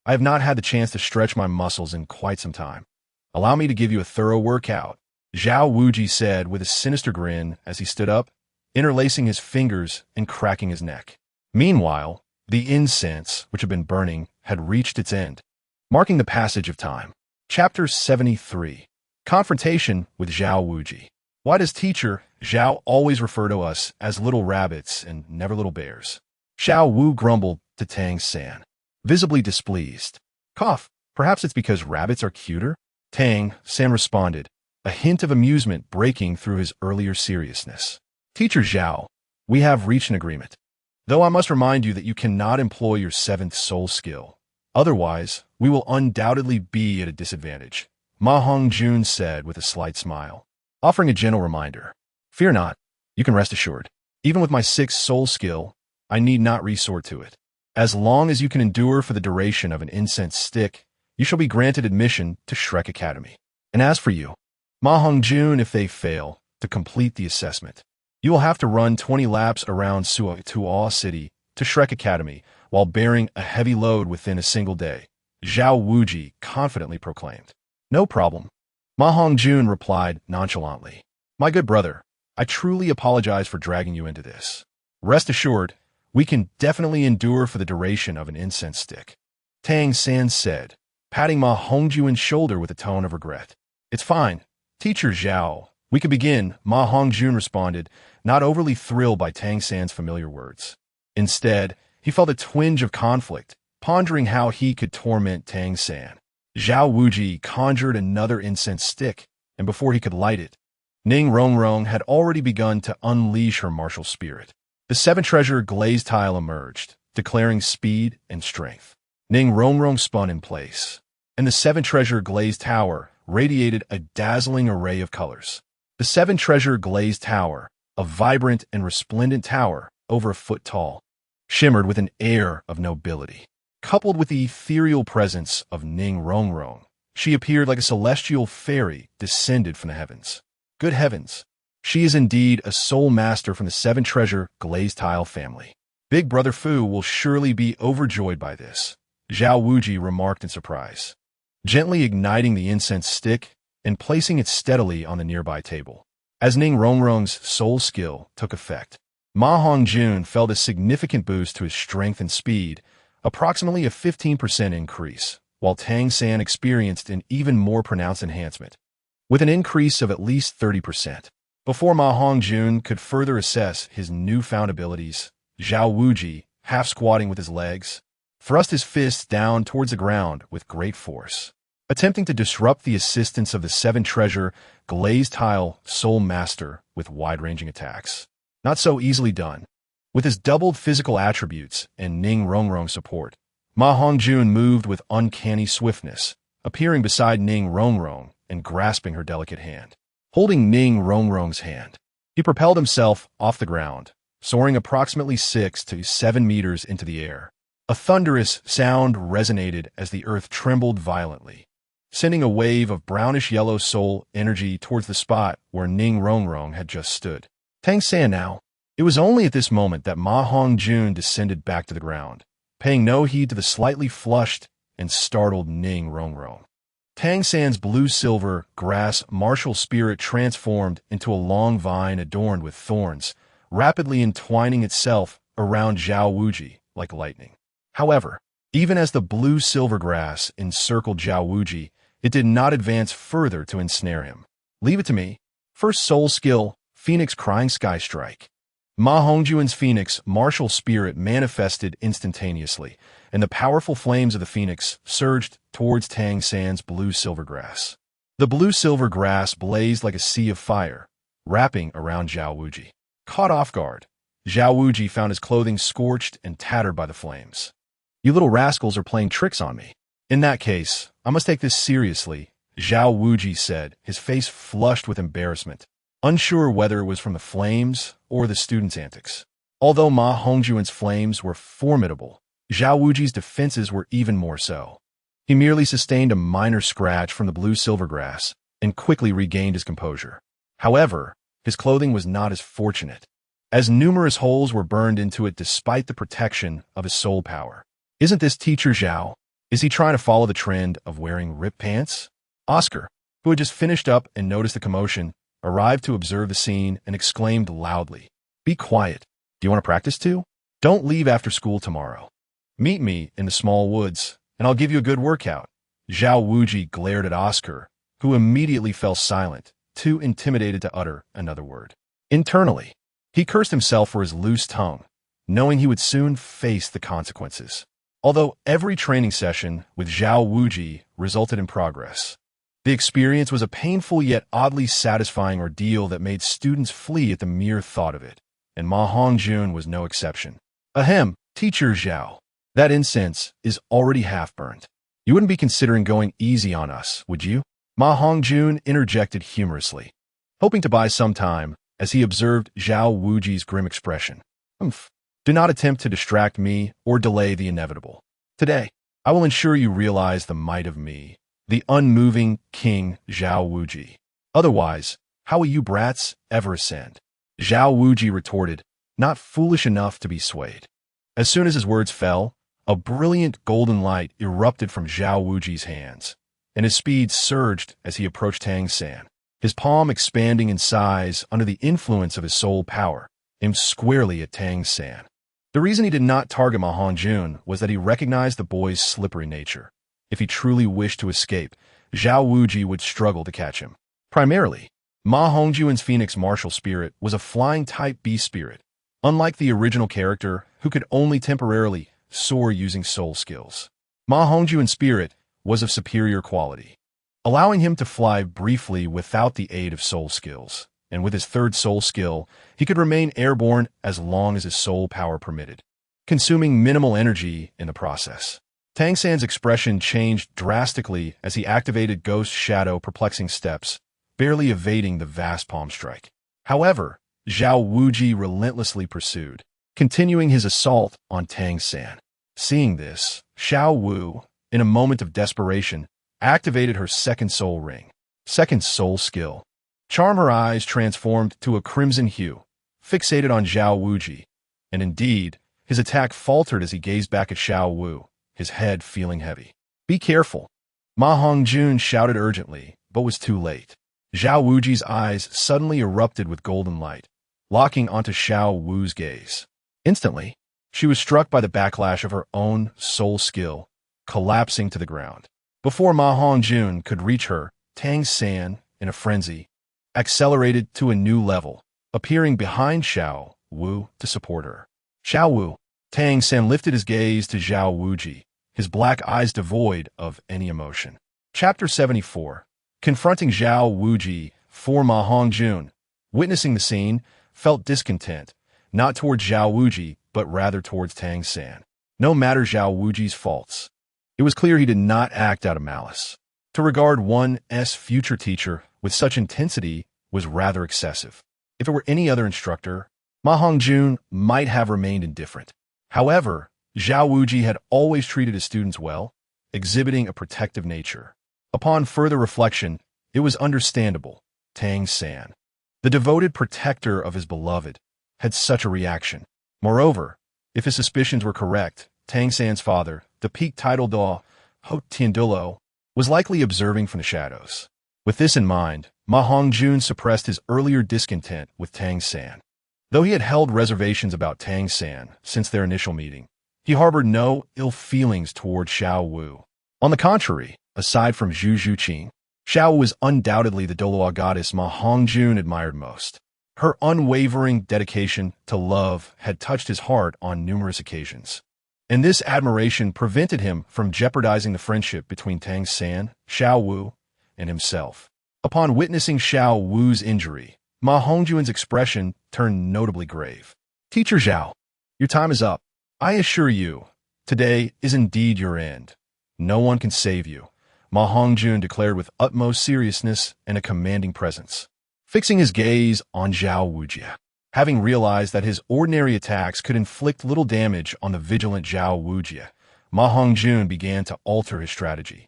Speaker 1: I have not had the chance to stretch my muscles in quite some time. Allow me to give you a thorough workout, Zhao Wuji said with a sinister grin as he stood up, interlacing his fingers and cracking his neck. Meanwhile, the incense, which had been burning, had reached its end, marking the passage of time. Chapter 73. Confrontation with Zhao Wuji. Why does teacher Zhao always refer to us as little rabbits and never little bears? Xiao Wu grumbled to Tang San, visibly displeased. Cough, perhaps it's because rabbits are cuter? Tang San responded, a hint of amusement breaking through his earlier seriousness. Teacher Zhao, we have reached an agreement. Though I must remind you that you cannot employ your 7th soul skill. Otherwise, we will undoubtedly be at a disadvantage, Ma Hongjun said with a slight smile, offering a gentle reminder. Fear not, you can rest assured. Even with my 6th soul skill, I need not resort to it. As long as you can endure for the duration of an incense stick, you shall be granted admission to Shrek Academy. And as for you, Ma Hongjun, if they fail to complete the assessment, you will have to run 20 laps around Tuo City to Shrek Academy while bearing a heavy load within a single day, Zhao Wuji confidently proclaimed. No problem, Ma Hongjun replied nonchalantly. My good brother, I truly apologize for dragging you into this. Rest assured, we can definitely endure for the duration of an incense stick, Tang San said, patting Ma Hongjun's shoulder with a tone of regret. It's fine, Teacher Zhao. We can begin, Ma Hongjun responded, not overly thrilled by Tang San's familiar words. Instead, he felt a twinge of conflict, pondering how he could torment Tang San. Zhao Wuji conjured another incense stick, and before he could light it, Ning Rongrong had already begun to unleash her martial spirit. The 7 treasure glazed tile emerged, declaring speed and strength. Ning Rongrong spun in place, and the 7 treasure glazed tower radiated a dazzling array of colors. The 7 treasure glazed tower, a vibrant and resplendent tower over a foot tall, shimmered with an air of nobility. Coupled with the ethereal presence of Ning Rongrong, she appeared like a celestial fairy descended from the heavens. Good heavens, she is indeed a soul master from the 7 treasure glazed tile family. Big Brother Fu will surely be overjoyed by this, Zhao Wuji remarked in surprise, gently igniting the incense stick and placing it steadily on the nearby table. As Ning Rongrong's soul skill took effect, Ma Hongjun felt a significant boost to his strength and speed, approximately a 15% increase, while Tang San experienced an even more pronounced enhancement, with an increase of at least 30%. Before Ma Hongjun could further assess his newfound abilities, Zhao Wuji, half squatting with his legs, thrust his fists down towards the ground with great force, attempting to disrupt the assistance of the seven treasure glazed tile soul master with wide-ranging attacks. Not so easily done. With his doubled physical attributes and Ning Rongrong support, Ma Hongjun moved with uncanny swiftness, appearing beside Ning Rongrong and grasping her delicate hand. Holding Ning Rongrong's hand, he propelled himself off the ground, soaring approximately 6 to 7 meters into the air. A thunderous sound resonated as the earth trembled violently, sending a wave of brownish-yellow soul energy towards the spot where Ning Rongrong had just stood. Tang San now. It was only at this moment that Ma Hongjun descended back to the ground, paying no heed to the slightly flushed and startled Ning Rongrong. Tang San's blue-silver grass martial spirit transformed into a long vine adorned with thorns, rapidly entwining itself around Zhao Wuji like lightning. However, even as the blue-silver grass encircled Zhao Wuji, it did not advance further to ensnare him. Leave it to me. First soul skill, Phoenix Crying Sky Strike. Ma Hongjun's Phoenix martial spirit manifested instantaneously, and the powerful flames of the Phoenix surged towards Tang San's blue-silver grass. The blue-silver grass blazed like a sea of fire, wrapping around Zhao Wuji. Caught off guard, Zhao Wuji found his clothing scorched and tattered by the flames. You little rascals are playing tricks on me. In that case, I must take this seriously, Zhao Wuji said, his face flushed with embarrassment, unsure whether it was from the flames or the students' antics. Although Ma Hongjun's flames were formidable, Zhao Wuji's defenses were even more so. He merely sustained a minor scratch from the blue-silver grass and quickly regained his composure. However, his clothing was not as fortunate, as numerous holes were burned into it despite the protection of his soul power. Isn't this Teacher Zhao? Is he trying to follow the trend of wearing ripped pants? Oscar, who had just finished up and noticed the commotion, arrived to observe the scene and exclaimed loudly, "Be quiet. Do you want to practice too? Don't leave after school tomorrow. Meet me in the small woods, and I'll give you a good workout." Zhao Wuji glared at Oscar, who immediately fell silent, too intimidated to utter another word. Internally, he cursed himself for his loose tongue, knowing he would soon face the consequences. Although every training session with Zhao Wuji resulted in progress, the experience was a painful yet oddly satisfying ordeal that made students flee at the mere thought of it, and Ma Hongjun was no exception. Ahem, Teacher Zhao, that incense is already half burnt. You wouldn't be considering going easy on us, would you? Ma Hongjun interjected humorously, hoping to buy some time as he observed Zhao Wuji's grim expression. Humph. Do not attempt to distract me or delay the inevitable. Today, I will ensure you realize the might of me, the unmoving King Zhao Wuji. Otherwise, how will you brats ever ascend? Zhao Wuji retorted, not foolish enough to be swayed. As soon as his words fell, a brilliant golden light erupted from Zhao Wuji's hands, and his speed surged as he approached Tang San, his palm expanding in size under the influence of his soul power, aimed squarely at Tang San. The reason he did not target Ma Hongjun was that he recognized the boy's slippery nature. If he truly wished to escape, Zhao Wuji would struggle to catch him. Primarily, Ma Hongjun's Phoenix martial spirit was a flying-type beast spirit, unlike the original character who could only temporarily soar using soul skills. Ma Hongjun's spirit was of superior quality, allowing him to fly briefly without the aid of soul skills. And with his third soul skill, he could remain airborne as long as his soul power permitted, consuming minimal energy in the process. Tang San's expression changed drastically as he activated Ghost Shadow Perplexing Steps, barely evading the vast palm strike. However, Zhao Wuji relentlessly pursued, continuing his assault on Tang San. Seeing this, Xiao Wu, in a moment of desperation, activated her second soul ring. Second soul skill. Charm. Her eyes transformed to a crimson hue, fixated on Zhao Wuji, and indeed, his attack faltered as he gazed back at Xiao Wu, his head feeling heavy. Be careful. Ma Hongjun shouted urgently, but was too late. Zhao Wuji's eyes suddenly erupted with golden light, locking onto Xiao Wu's gaze. Instantly, she was struck by the backlash of her own soul skill, collapsing to the ground. Before Ma Hongjun could reach her, Tang San, in a frenzy, accelerated to a new level, appearing behind Xiao Wu to support her. Xiao Wu, Tang San lifted his gaze to Zhao Wuji, his black eyes devoid of any emotion. Chapter 74. Confronting Zhao Wuji for Ma Hongjun, witnessing the scene, felt discontent, not towards Zhao Wuji, but rather towards Tang San. No matter Zhao Wuji's faults, it was clear he did not act out of malice. To regard one's future teacher with such intensity was rather excessive. If it were any other instructor, Ma Hongjun might have remained indifferent. However, Zhao Wuji had always treated his students well, exhibiting a protective nature. Upon further reflection, it was understandable. Tang San, the devoted protector of his beloved, had such a reaction. Moreover, if his suspicions were correct, Tang San's father, the peak title Douluo, Douluo, was likely observing from the shadows. With this in mind, Ma Hongjun suppressed his earlier discontent with Tang San. Though he had held reservations about Tang San since their initial meeting, he harbored no ill feelings toward Xiao Wu. On the contrary, aside from Zhu Zhuqing, Xiao Wu was undoubtedly the Douluo goddess Ma Hongjun admired most. Her unwavering dedication to love had touched his heart on numerous occasions, and this admiration prevented him from jeopardizing the friendship between Tang San, Xiao Wu, and himself. Upon witnessing Xiao Wu's injury, Ma Hongjun's expression turned notably grave. "Teacher Zhao, your time is up. I assure you, today is indeed your end. No one can save you," Ma Hongjun declared with utmost seriousness and a commanding presence. Fixing his gaze on Zhao Wuji, having realized that his ordinary attacks could inflict little damage on the vigilant Zhao Wuji, Ma Hongjun began to alter his strategy.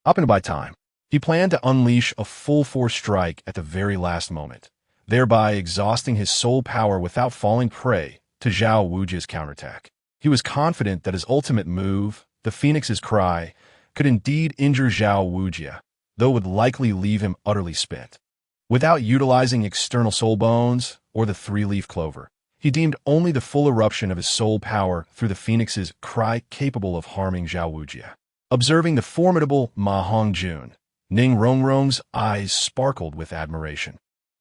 Speaker 1: Up and by time, he planned to unleash a full-force strike at the very last moment, thereby exhausting his soul power without falling prey to Zhao Wuji's counterattack. He was confident that his ultimate move, the Phoenix's Cry, could indeed injure Zhao Wuji, though would likely leave him utterly spent. Without utilizing external soul bones or the three-leaf clover, he deemed only the full eruption of his soul power through the Phoenix's Cry capable of harming Zhao Wuji. Observing the formidable Ma Hongjun, Ning Rongrong's eyes sparkled with admiration.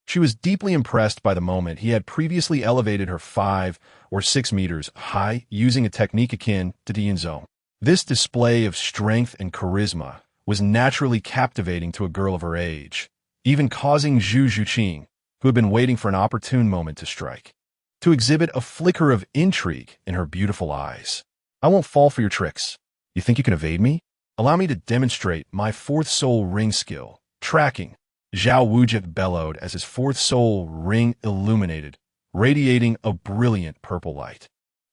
Speaker 1: She was deeply impressed by the moment he had previously elevated her 5 or 6 meters high using a technique akin to Dianzhou. This display of strength and charisma was naturally captivating to a girl of her age, even causing Zhu Zhuqing, who had been waiting for an opportune moment to strike, to exhibit a flicker of intrigue in her beautiful eyes. "I won't fall for your tricks. You think you can evade me? Allow me to demonstrate my fourth soul ring skill, tracking." Zhao Wuji bellowed as his fourth soul ring illuminated, radiating a brilliant purple light.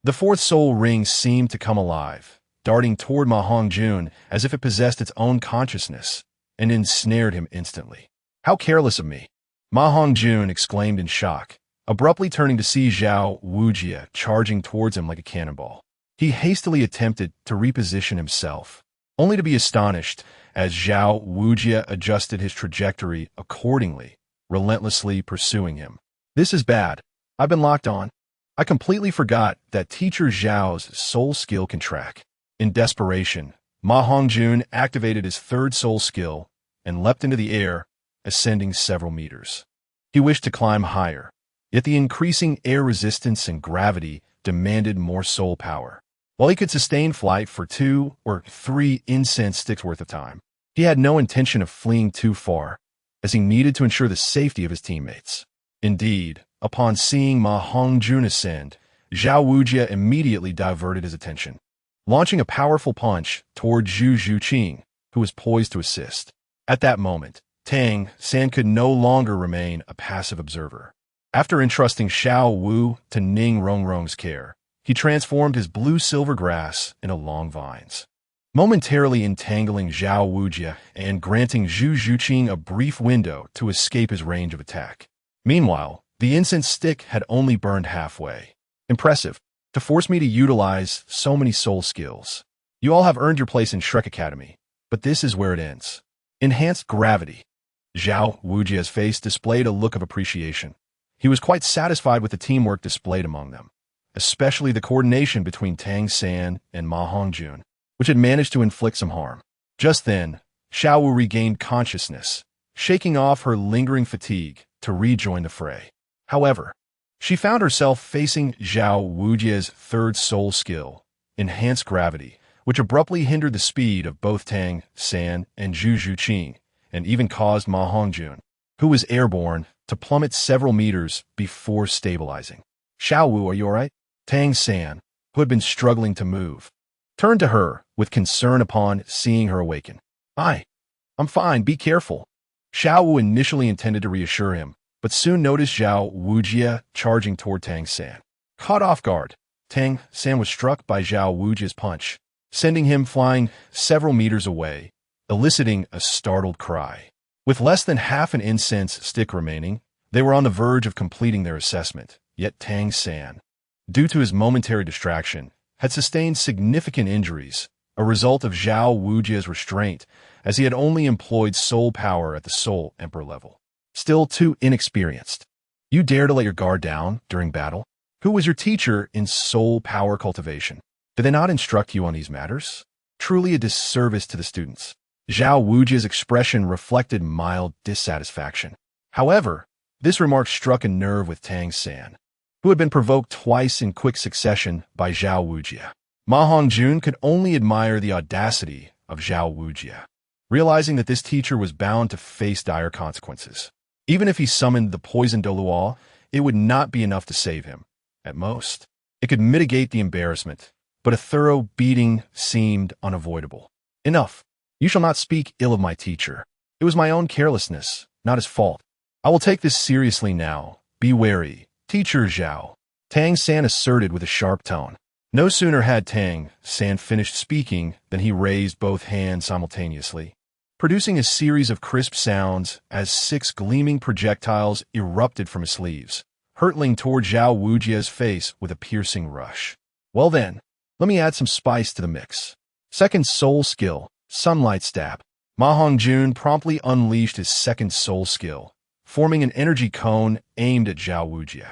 Speaker 1: The fourth soul ring seemed to come alive, darting toward Ma Hongjun as if it possessed its own consciousness, and ensnared him instantly. "How careless of me!" Ma Hongjun exclaimed in shock, abruptly turning to see Zhao Wuji charging towards him like a cannonball. He hastily attempted to reposition himself, only to be astonished as Zhao Wuji adjusted his trajectory accordingly, relentlessly pursuing him. "This is bad. I've been locked on. I completely forgot that Teacher Zhao's soul skill can track." In desperation, Ma Hongjun activated his third soul skill and leapt into the air, ascending several meters. He wished to climb higher, yet the increasing air resistance and gravity demanded more soul power. While he could sustain flight for 2 or 3 incense sticks worth of time, he had no intention of fleeing too far, as he needed to ensure the safety of his teammates. Indeed, upon seeing Ma Hongjun ascend, Zhao Wuji immediately diverted his attention, launching a powerful punch toward Zhu Zhuqing, who was poised to assist. At that moment, Tang San could no longer remain a passive observer. After entrusting Xiao Wu to Ning Rongrong's care, he transformed his blue-silver grass into long vines, momentarily entangling Zhao Wuji and granting Zhu Zhuqing a brief window to escape his range of attack. Meanwhile, the incense stick had only burned halfway. "Impressive, to force me to utilize so many soul skills. You all have earned your place in Shrek Academy, but this is where it ends." Enhanced gravity. Zhao Wuji's face displayed a look of appreciation. He was quite satisfied with the teamwork displayed among them, especially the coordination between Tang San and Ma Hongjun, which had managed to inflict some harm. Just then, Xiao Wu regained consciousness, shaking off her lingering fatigue to rejoin the fray. However, She found herself facing Zhao Wujie's third soul skill, Enhanced Gravity, which abruptly hindered the speed of both Tang San and Zhu Zhuqing, and even caused Ma Hongjun, who was airborne, to plummet several meters before stabilizing. Xiao Wu, are you all right? Tang San, who had been struggling to move, turned to her with concern upon seeing her awaken. I'm fine, be careful. Xiao Wu initially intended to reassure him, but soon noticed Zhao Wujie charging toward Tang San. Caught off guard, Tang San was struck by Zhao Wujie's punch, sending him flying several meters away, eliciting a startled cry. With less than half an incense stick remaining, they were on the verge of completing their assessment, yet Tang San, due to his momentary distraction, had sustained significant injuries, a result of Zhao Wujie's restraint, as he had only employed soul power at the Soul Emperor level. Still too inexperienced. You dare to let your guard down during battle? Who was your teacher in soul power cultivation? Did they not instruct you on these matters? Truly a disservice to the students. Zhao Wujie's expression reflected mild dissatisfaction. However, this remark struck a nerve with Tang San, who had been provoked twice in quick succession by Zhao Wujie. Ma Hongjun could only admire the audacity of Zhao Wujie, realizing that this teacher was bound to face dire consequences. Even if he summoned the poison Douluo, it would not be enough to save him. At most, it could mitigate the embarrassment, but a thorough beating seemed unavoidable. Enough. You shall not speak ill of my teacher. It was my own carelessness, not his fault. I will take this seriously now. Be wary. Teacher Zhao, Tang San asserted with a sharp tone. No sooner had Tang San finished speaking than he raised both hands simultaneously, producing a series of crisp sounds as 6 gleaming projectiles erupted from his sleeves, hurtling toward Zhao Wujie's face with a piercing rush. Well then, let me add some spice to the mix. Second soul skill, Sunlight Stab. Ma Hongjun promptly unleashed his second soul skill, forming an energy cone aimed at Zhao Wujie.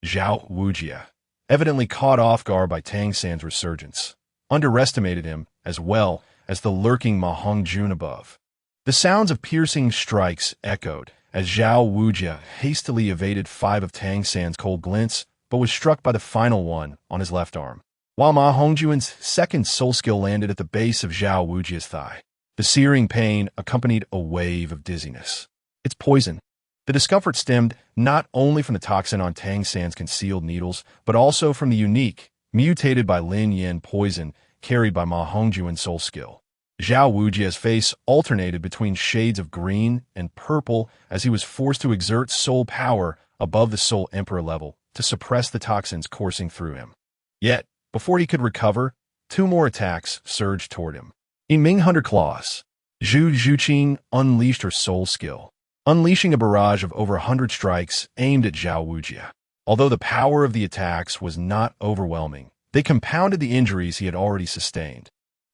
Speaker 1: Zhao Wujie, evidently caught off guard by Tang San's resurgence, underestimated him as well as the lurking Ma Hongjun above. The sounds of piercing strikes echoed as Zhao Wujie hastily evaded 5 of Tang San's cold glints, but was struck by the final one on his left arm, while Ma Hongjun's second soul skill landed at the base of Zhao Wujie's thigh. The searing pain accompanied a wave of dizziness. It's poison. The discomfort stemmed not only from the toxin on Tang San's concealed needles, but also from the unique, mutated by Lin Yin poison carried by Ma Hongjun's soul skill. Zhao Wujie's face alternated between shades of green and purple as he was forced to exert soul power above the Soul Emperor level to suppress the toxins coursing through him. Yet, before he could recover, 2 more attacks surged toward him. In Ming Hunter Claws, Zhu Zhuqing unleashed her soul skill, unleashing a barrage of over 100 strikes aimed at Zhao Wujie. Although the power of the attacks was not overwhelming, they compounded the injuries he had already sustained,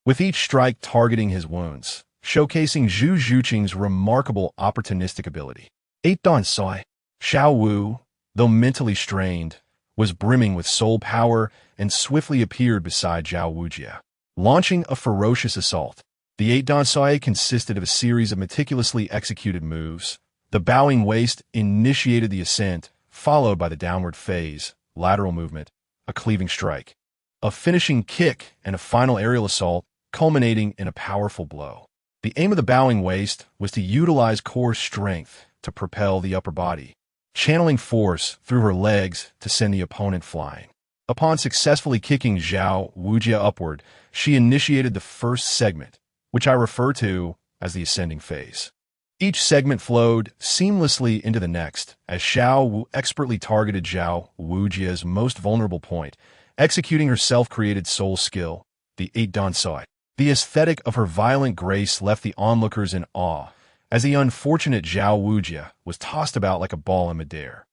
Speaker 1: with each strike targeting his wounds, showcasing Zhu Zhuqing's remarkable opportunistic ability. 8 Dawn Soi. Xiao Wu, though mentally strained, was brimming with soul power and swiftly appeared beside Zhao Wujie, launching a ferocious assault. The 8 Dansai consisted of a series of meticulously executed moves. The bowing waist initiated the ascent, followed by the downward phase, lateral movement, a cleaving strike, a finishing kick, and a final aerial assault, culminating in a powerful blow. The aim of the bowing waist was to utilize core strength to propel the upper body, channeling force through her legs to send the opponent flying. Upon successfully kicking Zhao Wujie upward, she initiated the first segment, which I refer to as the ascending phase. Each segment flowed seamlessly into the next, as Xiao Wu expertly targeted Zhao Wujie's most vulnerable point, executing her self-created soul skill, the 8 Dansai. The aesthetic of her violent grace left the onlookers in awe, as the unfortunate Zhao Wujie was tossed about like a ball in midair.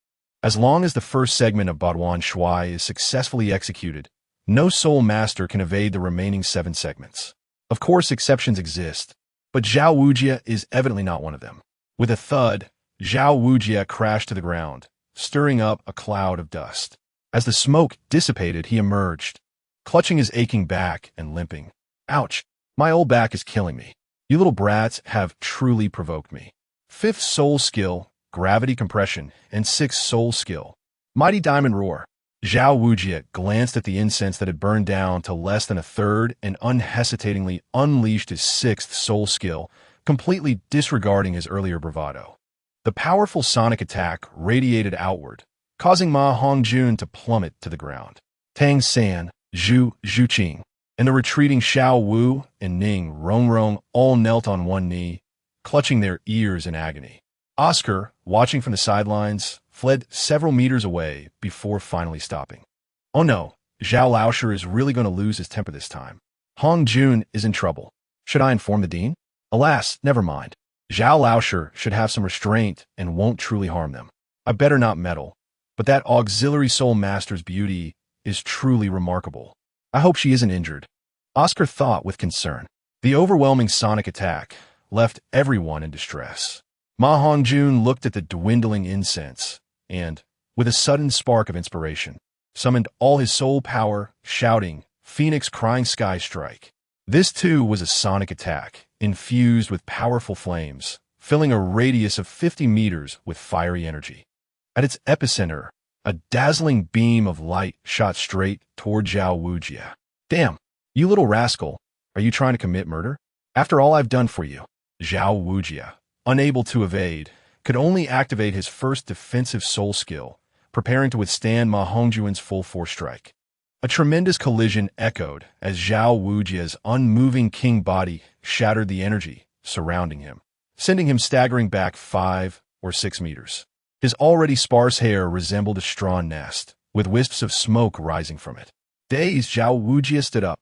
Speaker 1: As long as the first segment of Baoduan Shui is successfully executed, no soul master can evade the remaining 7 segments. Of course, exceptions exist, but Zhao Wujie is evidently not one of them. With a thud, Zhao Wujie crashed to the ground, stirring up a cloud of dust. As the smoke dissipated, he emerged, clutching his aching back and limping. Ouch, my old back is killing me. You little brats have truly provoked me. 5th soul skill, gravity compression, and 6th soul skill, Mighty Diamond Roar. Zhao Wujie glanced at the incense that had burned down to less than a third and unhesitatingly unleashed his sixth soul skill, completely disregarding his earlier bravado. The powerful sonic attack radiated outward, causing Ma Hongjun to plummet to the ground. Tang San, Zhu Zhuqing, and the retreating Xiao Wu and Ning Rongrong all knelt on one knee, clutching their ears in agony. Oscar, watching from the sidelines, fled several meters away before finally stopping. Oh no, Zhao Laosher is really going to lose his temper this time. Hongjun is in trouble. Should I inform the dean? Alas, never mind. Zhao Laosher should have some restraint and won't truly harm them. I better not meddle, but that auxiliary soul master's beauty is truly remarkable. I hope she isn't injured. Oscar thought with concern. The overwhelming sonic attack left everyone in distress. Ma Hongjun looked at the dwindling incense and, with a sudden spark of inspiration, summoned all his soul power, shouting, "Phoenix Crying Sky Strike." This too was a sonic attack, infused with powerful flames, filling a radius of 50 meters with fiery energy. At its epicenter, a dazzling beam of light shot straight toward Zhao Wujie. Damn, you little rascal, are you trying to commit murder? After all I've done for you, Zhao Wujie, unable to evade, could only activate his first defensive soul skill, preparing to withstand Ma Hongjun's full force strike. A tremendous collision echoed as Zhao Wujie's unmoving king body shattered the energy surrounding him, sending him staggering back 5 or 6 meters. His already sparse hair resembled a straw nest, with wisps of smoke rising from it. Dazed, Zhao Wujie stood up,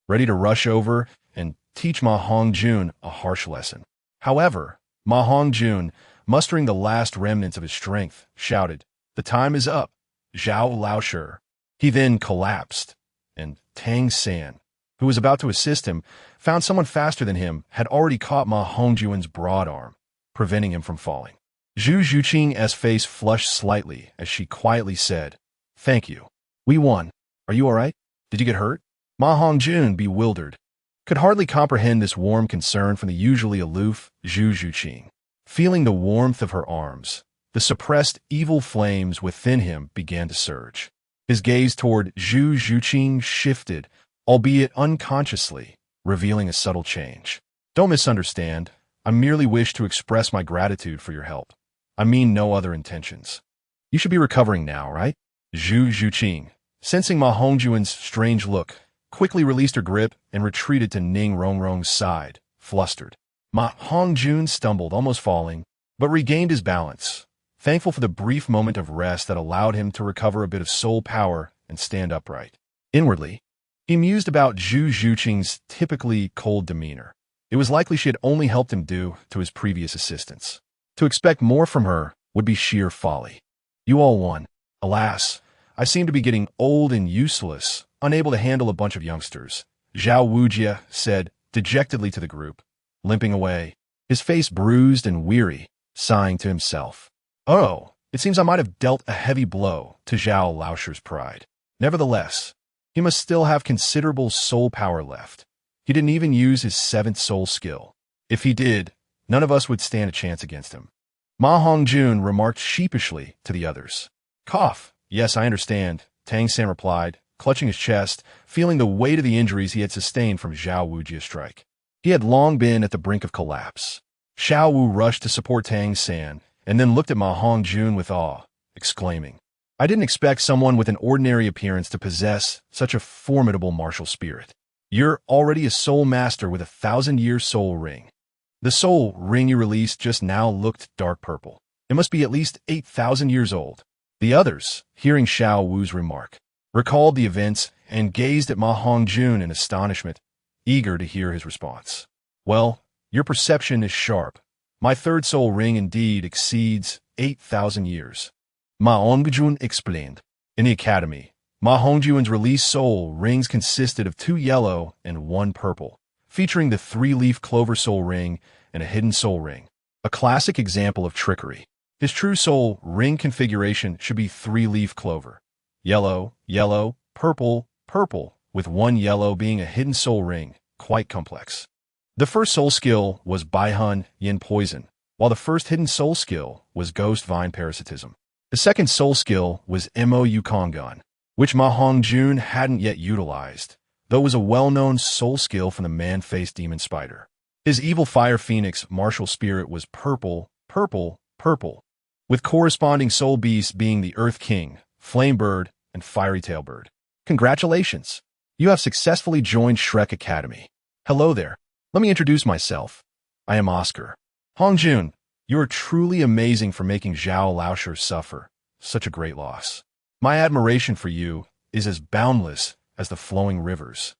Speaker 1: ready to rush over and teach Ma Hongjun a harsh lesson. However, Ma Hongjun, mustering the last remnants of his strength, shouted, "The time is up, Zhao Laosher." He then collapsed, and Tang San, who was about to assist him, found someone faster than him had already caught Ma Hongjun's broad arm, preventing him from falling. Zhu Zhuqing's face flushed slightly as she quietly said, "Thank you. We won. Are you all right? Did you get hurt?" Ma Hongjun, bewildered, could hardly comprehend this warm concern from the usually aloof Zhu Zhuqing. Feeling the warmth of her arms, the suppressed evil flames within him began to surge. His gaze toward Zhu Zhuqing shifted, albeit unconsciously, revealing a subtle change. "Don't misunderstand. I merely wish to express my gratitude for your help. I mean no other intentions. You should be recovering now, right?" Zhu Zhuqing, sensing Ma Hongjun's strange look, quickly released her grip and retreated to Ning Rongrong's side, flustered. Ma Hongjun stumbled, almost falling, but regained his balance, thankful for the brief moment of rest that allowed him to recover a bit of soul power and stand upright. Inwardly, he mused about Zhu Zhuqing's typically cold demeanor. It was likely she had only helped him due to his previous assistance. To expect more from her would be sheer folly. You all won. Alas, I seem to be getting old and useless, unable to handle a bunch of youngsters, Zhao Wujie said dejectedly to the group, limping away, his face bruised and weary, sighing to himself. Oh, it seems I might have dealt a heavy blow to Zhao Laosher's pride. Nevertheless, he must still have considerable soul power left. He didn't even use his 7th soul skill. If he did, none of us would stand a chance against him. Ma Hongjun remarked sheepishly to the others. Cough. Yes, I understand, Tang San replied, clutching his chest, feeling the weight of the injuries he had sustained from Zhao Wujie's strike. He had long been at the brink of collapse. Xiao Wu rushed to support Tang San, and then looked at Ma Hongjun with awe, exclaiming, I didn't expect someone with an ordinary appearance to possess such a formidable martial spirit. You're already a soul master with a 1,000-year soul ring. The soul ring you released just now looked dark purple. It must be at least 8,000 years old. The others, hearing Xiao Wu's remark, recalled the events and gazed at Ma Hongjun in astonishment, eager to hear his response. Well, your perception is sharp. My 3rd soul ring indeed exceeds 8,000 years. Ma Hongjun explained. In the academy, Ma Hongjun's released soul rings consisted of 2 yellow and 1 purple, featuring the 3-leaf clover soul ring and a hidden soul ring, a classic example of trickery. His true soul ring configuration should be 3-leaf clover. Yellow, yellow, purple, purple, with 1 yellow being a hidden soul ring, quite complex. The first soul skill was Baihun Yin Poison, while the first hidden soul skill was Ghost Vine Parasitism. The second soul skill was Mou Hongjun, which Ma Hongjun hadn't yet utilized, though it was a well-known soul skill from the man-faced demon spider. His evil fire phoenix martial spirit was purple, purple, purple, with corresponding soul beasts being the Earth King, Flame Bird, and Fiery Tail Bird. Congratulations! You have successfully joined Shrek Academy. Hello there. Let me introduce myself. I am Oscar. Hongjun, you are truly amazing for making Zhao Laoshi suffer such a great loss. My admiration for you is as boundless as the flowing rivers.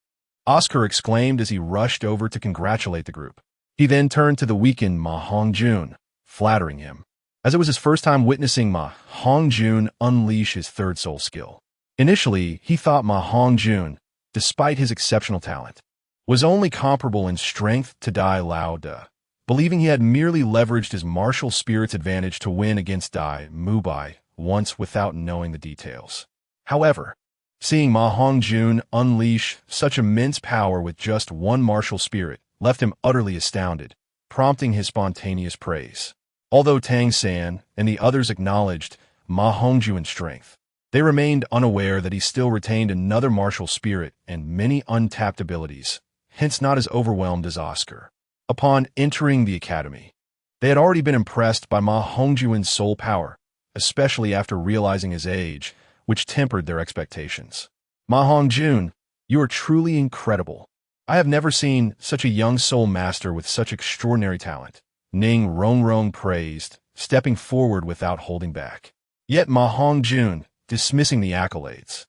Speaker 1: Oscar exclaimed as he rushed over to congratulate the group. He then turned to the weakened Ma Hongjun, flattering him, as it was his first time witnessing Ma Hongjun unleash his third soul skill. Initially, he thought Ma Hongjun, despite his exceptional talent, was only comparable in strength to Dai Lao De, believing he had merely leveraged his martial spirit's advantage to win against Dai Mubai once without knowing the details. However, seeing Ma Hongjun unleash such immense power with just one martial spirit left him utterly astounded, prompting his spontaneous praise. Although Tang San and the others acknowledged Ma Hongjun's strength, they remained unaware that he still retained another martial spirit and many untapped abilities, hence not as overwhelmed as Oscar. Upon entering the academy, they had already been impressed by Ma Hongjun's soul power, especially after realizing his age, which tempered their expectations. Ma Hongjun, you are truly incredible. I have never seen such a young soul master with such extraordinary talent, Ning Rongrong praised, stepping forward without holding back. Yet Ma Hongjun, dismissing the accolades,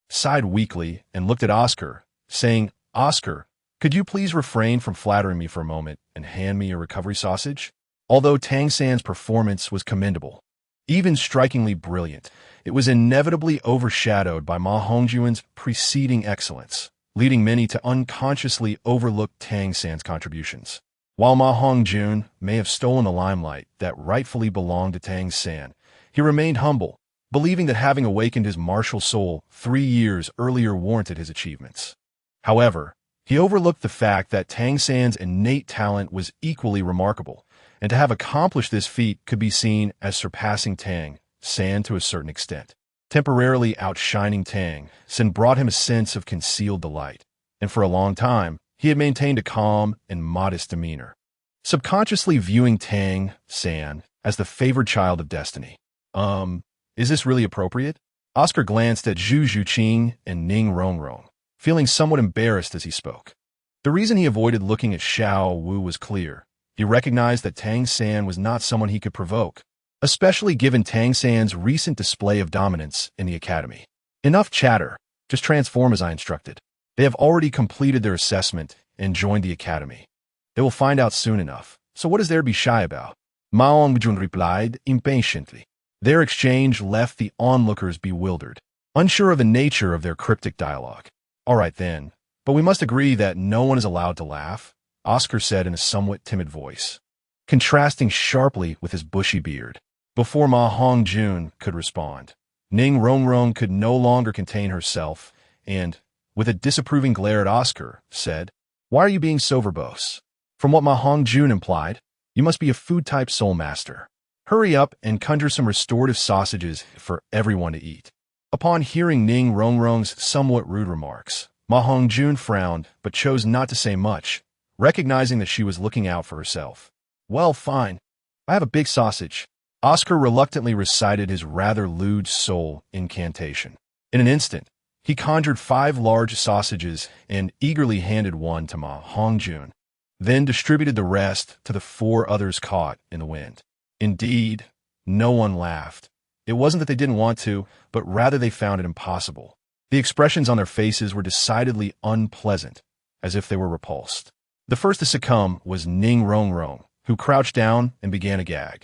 Speaker 1: sighed weakly and looked at Oscar, saying, Oscar, could you please refrain from flattering me for a moment and hand me a recovery sausage? Although Tang San's performance was commendable, even strikingly brilliant, it was inevitably overshadowed by Ma Hongjun's preceding excellence, leading many to unconsciously overlook Tang San's contributions. While Ma Hongjun may have stolen the limelight that rightfully belonged to Tang San, he remained humble, believing that having awakened his martial soul 3 years earlier warranted his achievements. However, he overlooked the fact that Tang San's innate talent was equally remarkable, and to have accomplished this feat could be seen as surpassing Tang San to a certain extent. Temporarily outshining Tang San brought him a sense of concealed delight, and for a long time, he had maintained a calm and modest demeanor, subconsciously viewing Tang San as the favored child of destiny. Is this really appropriate? Oscar glanced at Zhu Zhuqing and Ning Rongrong, feeling somewhat embarrassed as he spoke. The reason he avoided looking at Xiao Wu was clear. He recognized that Tang San was not someone he could provoke, especially given Tang San's recent display of dominance in the academy. Enough chatter, just transform as I instructed. They have already completed their assessment and joined the academy. They will find out soon enough, so what is there to be shy about? Ma Hongjun replied impatiently. Their exchange left the onlookers bewildered, unsure of the nature of their cryptic dialogue. All right then, but we must agree that no one is allowed to laugh, Oscar said in a somewhat timid voice, contrasting sharply with his bushy beard. Before Ma Hongjun could respond, Ning Rongrong could no longer contain herself and, with a disapproving glare at Oscar, said, Why are you being so verbose? From what Ma Hongjun implied, you must be a food-type soul master. Hurry up and conjure some restorative sausages for everyone to eat. Upon hearing Ning Rongrong's somewhat rude remarks, Ma Hongjun frowned but chose not to say much, recognizing that she was looking out for herself. Well, fine. I have a big sausage. Oscar reluctantly recited his rather lewd soul incantation. In an instant, he conjured 5 large sausages and eagerly handed one to Ma Hongjun, then distributed the rest to the 4 others caught in the wind. Indeed, no one laughed. It wasn't that they didn't want to, but rather they found it impossible. The expressions on their faces were decidedly unpleasant, as if they were repulsed. The first to succumb was Ning Rongrong, who crouched down and began a gag,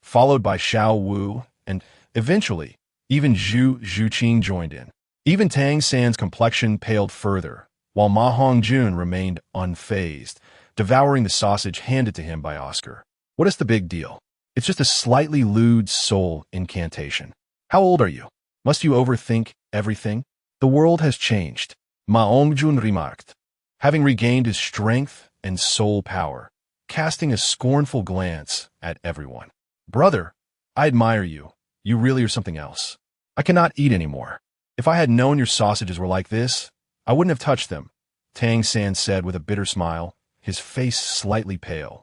Speaker 1: followed by Xiao Wu, and, eventually, even Zhu Zhuqing joined in. Even Tang San's complexion paled further, while Ma Hongjun remained unfazed, devouring the sausage handed to him by Oscar. What is the big deal? It's just a slightly lewd soul incantation. How old are you? Must you overthink everything? The world has changed, Ma Hongjun remarked, having regained his strength and soul power, casting a scornful glance at everyone. Brother, I admire you. you really are something else. I cannot eat anymore. If I had known your sausages were like this, I wouldn't have touched them, Tang San said with a bitter smile, his face slightly pale,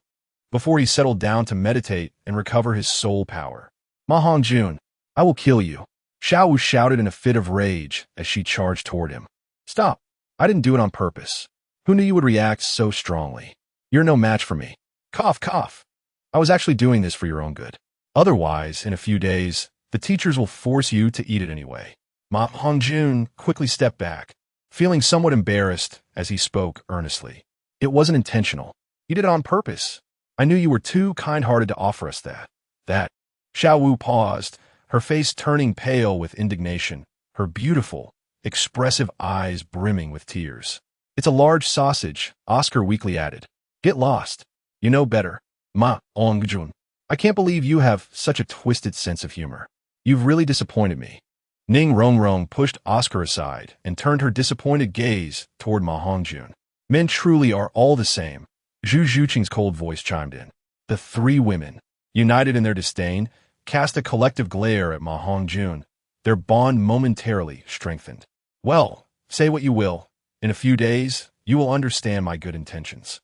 Speaker 1: before he settled down to meditate and recover his soul power. Ma Hongjun, I will kill you, Xiao Wu shouted in a fit of rage as she charged toward him. Stop. I didn't do it on purpose. Who knew you would react so strongly? You're no match for me. Cough, cough. I was actually doing this for your own good. Otherwise, in a few days, the teachers will force you to eat it anyway. Ma Hongjun quickly stepped back, feeling somewhat embarrassed as he spoke earnestly. It wasn't intentional. You did it on purpose. I knew you were too kind-hearted to offer us that. Xiao Wu paused, her face turning pale with indignation, her beautiful, expressive eyes brimming with tears. It's a large sausage, Oscar weakly added. Get lost. You know better. Ma Hongjun. I can't believe you have such a twisted sense of humor. You've really disappointed me. Ning Rongrong pushed Oscar aside and turned her disappointed gaze toward Ma Hongjun. Men truly are all the same, Zhu Zhuqing's cold voice chimed in. The three women, united in their disdain, cast a collective glare at Ma Hongjun, their bond momentarily strengthened. Well, say what you will. In a few days, you will understand my good intentions.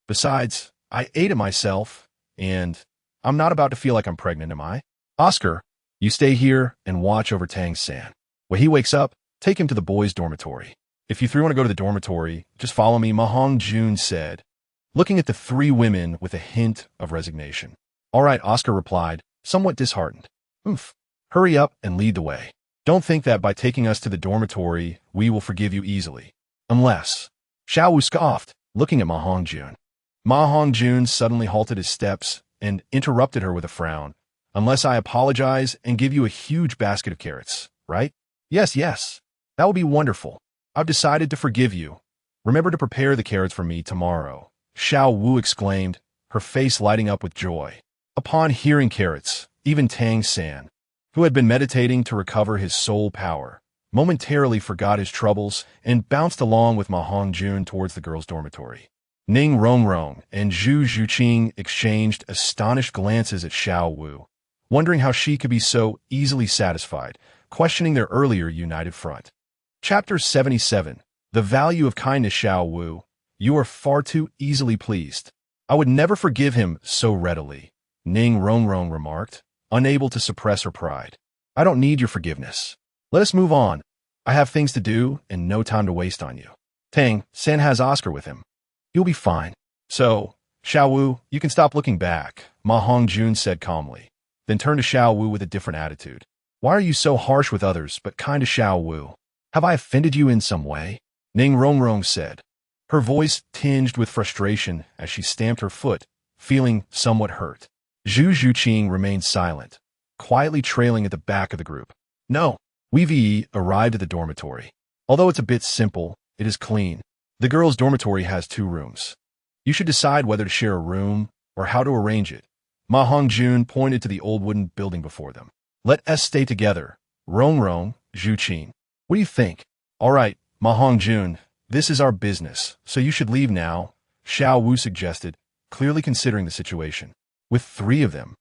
Speaker 1: Besides, I ate it myself, and I'm not about to feel like I'm pregnant, am I? Oscar, you stay here and watch over Tang San. When he wakes up, take him to the boys' dormitory. If you three want to go to the dormitory, just follow me, Ma Hongjun said, looking at the three women with a hint of resignation. All right, Oscar replied, somewhat disheartened. Hurry up and lead the way. Don't think that by taking us to the dormitory, we will forgive you easily. Unless. Xiao Wu scoffed, looking at Ma Hongjun. Ma Hongjun suddenly halted his steps and interrupted her with a frown. Unless I apologize and give you a huge basket of carrots, right? Yes. That would be wonderful. I've decided to forgive you. Remember to prepare the carrots for me tomorrow, Xiao Wu exclaimed, her face lighting up with joy. Upon hearing carrots, even Tang San, who had been meditating to recover his soul power, momentarily forgot his troubles and bounced along with Ma Hongjun towards the girls' dormitory. Ning Rongrong and Zhu Zhuqing exchanged astonished glances at Xiao Wu, wondering how she could be so easily satisfied, questioning their earlier united front. Chapter 77. The Value of Kindness. Xiao Wu, you are far too easily pleased. I would never forgive him so readily, Ning Rongrong remarked, unable to suppress her pride. I don't need your forgiveness. Let us move on. I have things to do and no time to waste on you. Tang San has Oscar with him. You'll be fine. So, Xiao Wu, you can stop looking back, Ma Hongjun said calmly, then turned to Xiao Wu with a different attitude. Why are you so harsh with others but kind to Xiao Wu? Have I offended you in some way? Ning Rongrong said, her voice tinged with frustration as she stamped her foot, feeling somewhat hurt. Zhu Zhuqing remained silent, quietly trailing at the back of the group. No, we've arrived at the dormitory. Although it's a bit simple, it is clean. The girls' dormitory has 2 rooms. You should decide whether to share a room or how to arrange it. Ma Hongjun pointed to the old wooden building before them. Let us stay together. Rongrong, Zhuqing. What do you think? All right, Ma Hongjun, this is our business, so you should leave now, Xiao Wu suggested, clearly considering the situation. With 3 of them,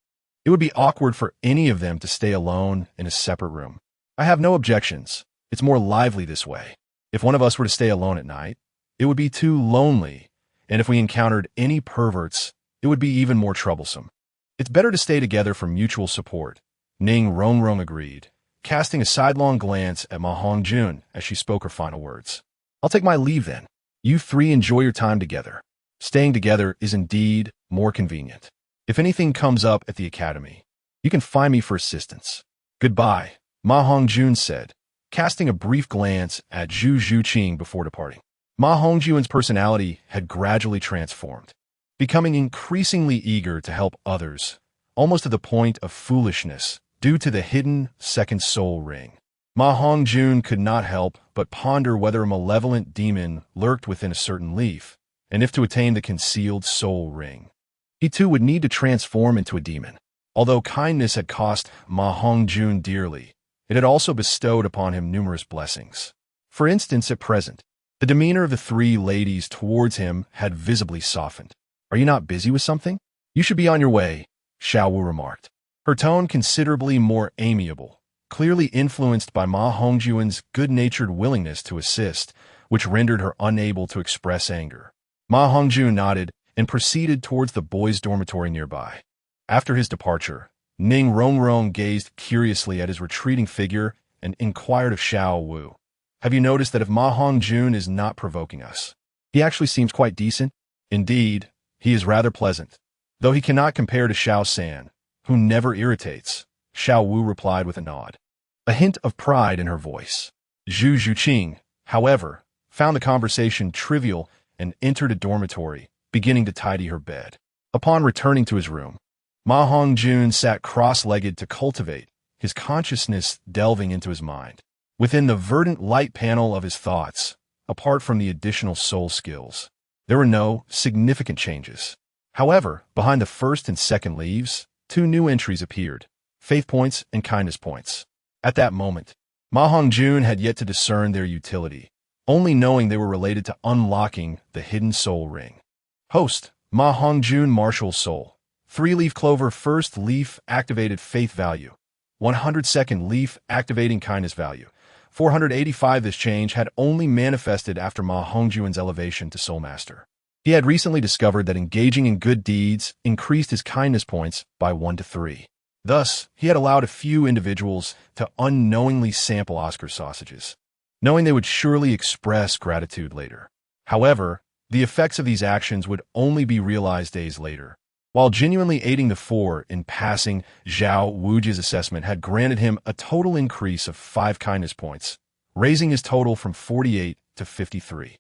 Speaker 1: it would be awkward for any of them to stay alone in a separate room. I have no objections. It's more lively this way. If one of us were to stay alone at night, it would be too lonely, and if we encountered any perverts, it would be even more troublesome. It's better to stay together for mutual support, Ning Rongrong agreed, casting a sidelong glance at Ma Hongjun as she spoke her final words. I'll take my leave then. You 3 enjoy your time together. Staying together is indeed more convenient. If anything comes up at the academy, you can find me for assistance. Goodbye, Ma Hongjun said, casting a brief glance at Zhu Zhuqing before departing. Ma Hongjun's personality had gradually transformed, becoming increasingly eager to help others, almost to the point of foolishness, due to the hidden second soul ring. Ma Hongjun could not help but ponder whether a malevolent demon lurked within a certain leaf, and if to attain the concealed soul ring, he too would need to transform into a demon. Although kindness had cost Ma Hongjun dearly, it had also bestowed upon him numerous blessings. For instance, at present, the demeanor of the 3 ladies towards him had visibly softened. Are you not busy with something? You should be on your way, Xiao Wu remarked. her tone considerably more amiable, clearly influenced by Ma Hongjun's good-natured willingness to assist, which rendered her unable to express anger. Ma Hongjun nodded and proceeded towards the boys' dormitory nearby. After his departure, Ning Rongrong gazed curiously at his retreating figure and inquired of Xiao Wu. "Have you noticed that if Ma Hongjun is not provoking us, he actually seems quite decent? Indeed, he is rather pleasant, though he cannot compare to Xiao San, who never irritates," Xiao Wu replied with a nod, a hint of pride in her voice. Zhu Zhuqing, however, found the conversation trivial and entered a dormitory, beginning to tidy her bed. Upon returning to his room, Ma Hongjun sat cross-legged to cultivate his consciousness, delving into his mind. Within the verdant light panel of his thoughts, apart from the additional soul skills, there were no significant changes. However, behind the first and second leaves, 2 new entries appeared: faith points and kindness points. At that moment, Ma Hongjun had yet to discern their utility, only knowing they were related to unlocking the hidden soul ring. Host, Ma Hongjun Martial Soul. 3-leaf clover, first leaf activated faith value. 102nd leaf activating kindness value. 485. This change had only manifested after Ma Hongjun's elevation to Soul Master. He had recently discovered that engaging in good deeds increased his kindness points by 1 to 3. Thus, he had allowed a few individuals to unknowingly sample Oscar sausages, knowing they would surely express gratitude later. However, the effects of these actions would only be realized days later. While genuinely aiding the 4 in passing, Zhao Wuji's assessment had granted him a total increase of 5 kindness points, raising his total from 48 to 53.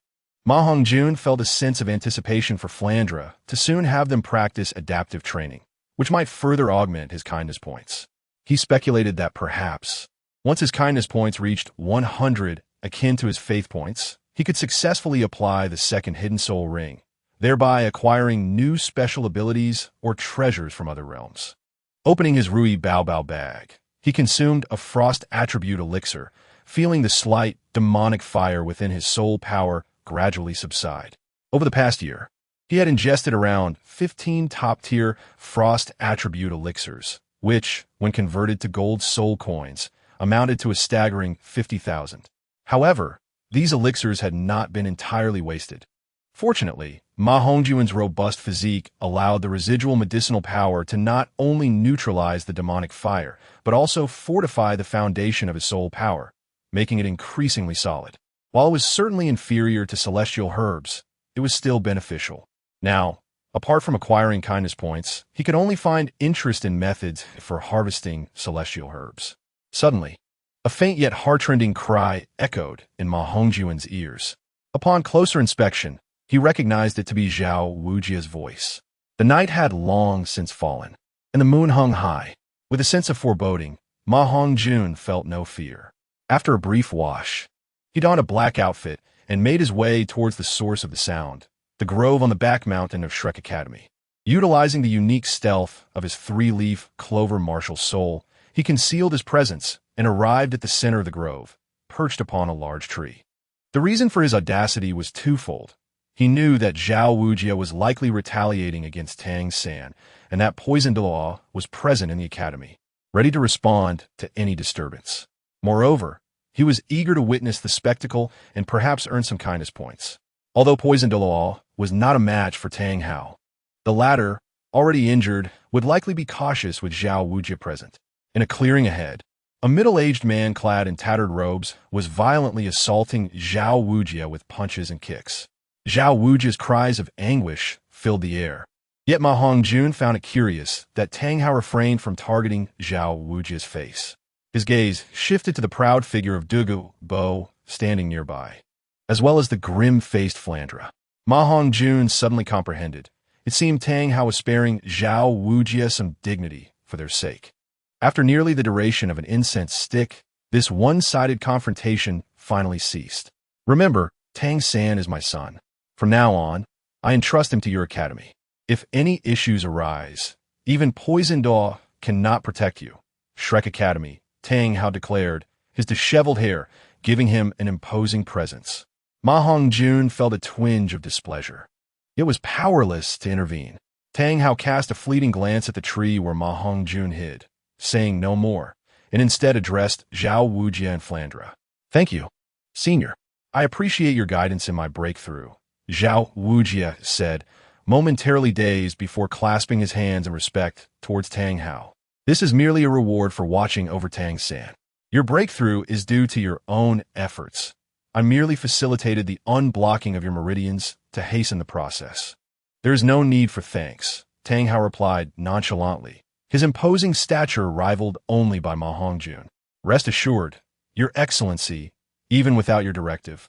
Speaker 1: Ma Hongjun felt a sense of anticipation for Flandra to soon have them practice adaptive training, which might further augment his kindness points. He speculated that perhaps, once his kindness points reached 100, akin to his faith points, he could successfully apply the second hidden soul ring, thereby acquiring new special abilities or treasures from other realms. Opening his Rui Baobao bag, he consumed a frost attribute elixir, feeling the slight demonic fire within his soul power gradually subside. Over the past year, he had ingested around 15 top-tier frost attribute elixirs, which, when converted to gold soul coins, amounted to a staggering 50,000. However, these elixirs had not been entirely wasted. Fortunately, Ma Hongjun's robust physique allowed the residual medicinal power to not only neutralize the demonic fire, but also fortify the foundation of his soul power, making it increasingly solid. While it was certainly inferior to celestial herbs, it was still beneficial. Now, apart from acquiring kindness points, he could only find interest in methods for harvesting celestial herbs. Suddenly, a faint yet heart-rending cry echoed in Ma Hongjun's ears. Upon closer inspection, he recognized it to be Zhao Wujia's voice. The night had long since fallen, and the moon hung high. With a sense of foreboding, Ma Hongjun felt no fear. After a brief wash, he donned a black outfit and made his way towards the source of the sound, the grove on the back mountain of Shrek Academy. Utilizing the unique stealth of his 3-leaf clover martial soul, he concealed his presence and arrived at the center of the grove, perched upon a large tree. The reason for his audacity was twofold. He knew that Zhao Wujia was likely retaliating against Tang San, and that Poison Douluo was present in the academy, ready to respond to any disturbance. Moreover, he was eager to witness the spectacle and perhaps earn some kindness points. Although Poison Douluo was not a match for Tang Hao, the latter, already injured, would likely be cautious with Zhao Wujia present. In a clearing ahead, a middle-aged man clad in tattered robes was violently assaulting Zhao Wujia with punches and kicks. Zhao Wujia's cries of anguish filled the air. Yet Ma Hongjun found it curious that Tang Hao refrained from targeting Zhao Wujia's face. His gaze shifted to the proud figure of Douluo standing nearby, as well as the grim-faced Flandra. Ma Hongjun suddenly comprehended. It seemed Tang Hao was sparing Zhao Wujia some dignity for their sake. After nearly the duration of an incense stick, this one-sided confrontation finally ceased. "Remember, Tang San is my son. From now on, I entrust him to your academy. If any issues arise, even Poison Douluo cannot protect you." Shrek Academy, Tang Hao declared, his disheveled hair giving him an imposing presence. Ma Hongjun felt a twinge of displeasure. It was powerless to intervene. Tang Hao cast a fleeting glance at the tree where Ma Hongjun hid, saying no more, and instead addressed Zhao Wujia and Flandra. "Thank you, Senior. I appreciate your guidance in my breakthrough," Zhao Wujia said, momentarily dazed before clasping his hands in respect towards Tang Hao. "This is merely a reward for watching over Tang San. Your breakthrough is due to your own efforts. I merely facilitated the unblocking of your meridians to hasten the process." "There is no need for thanks," Tang Hao replied nonchalantly, his imposing stature rivaled only by Ma Hongjun. "Rest assured, Your Excellency, even without your directive,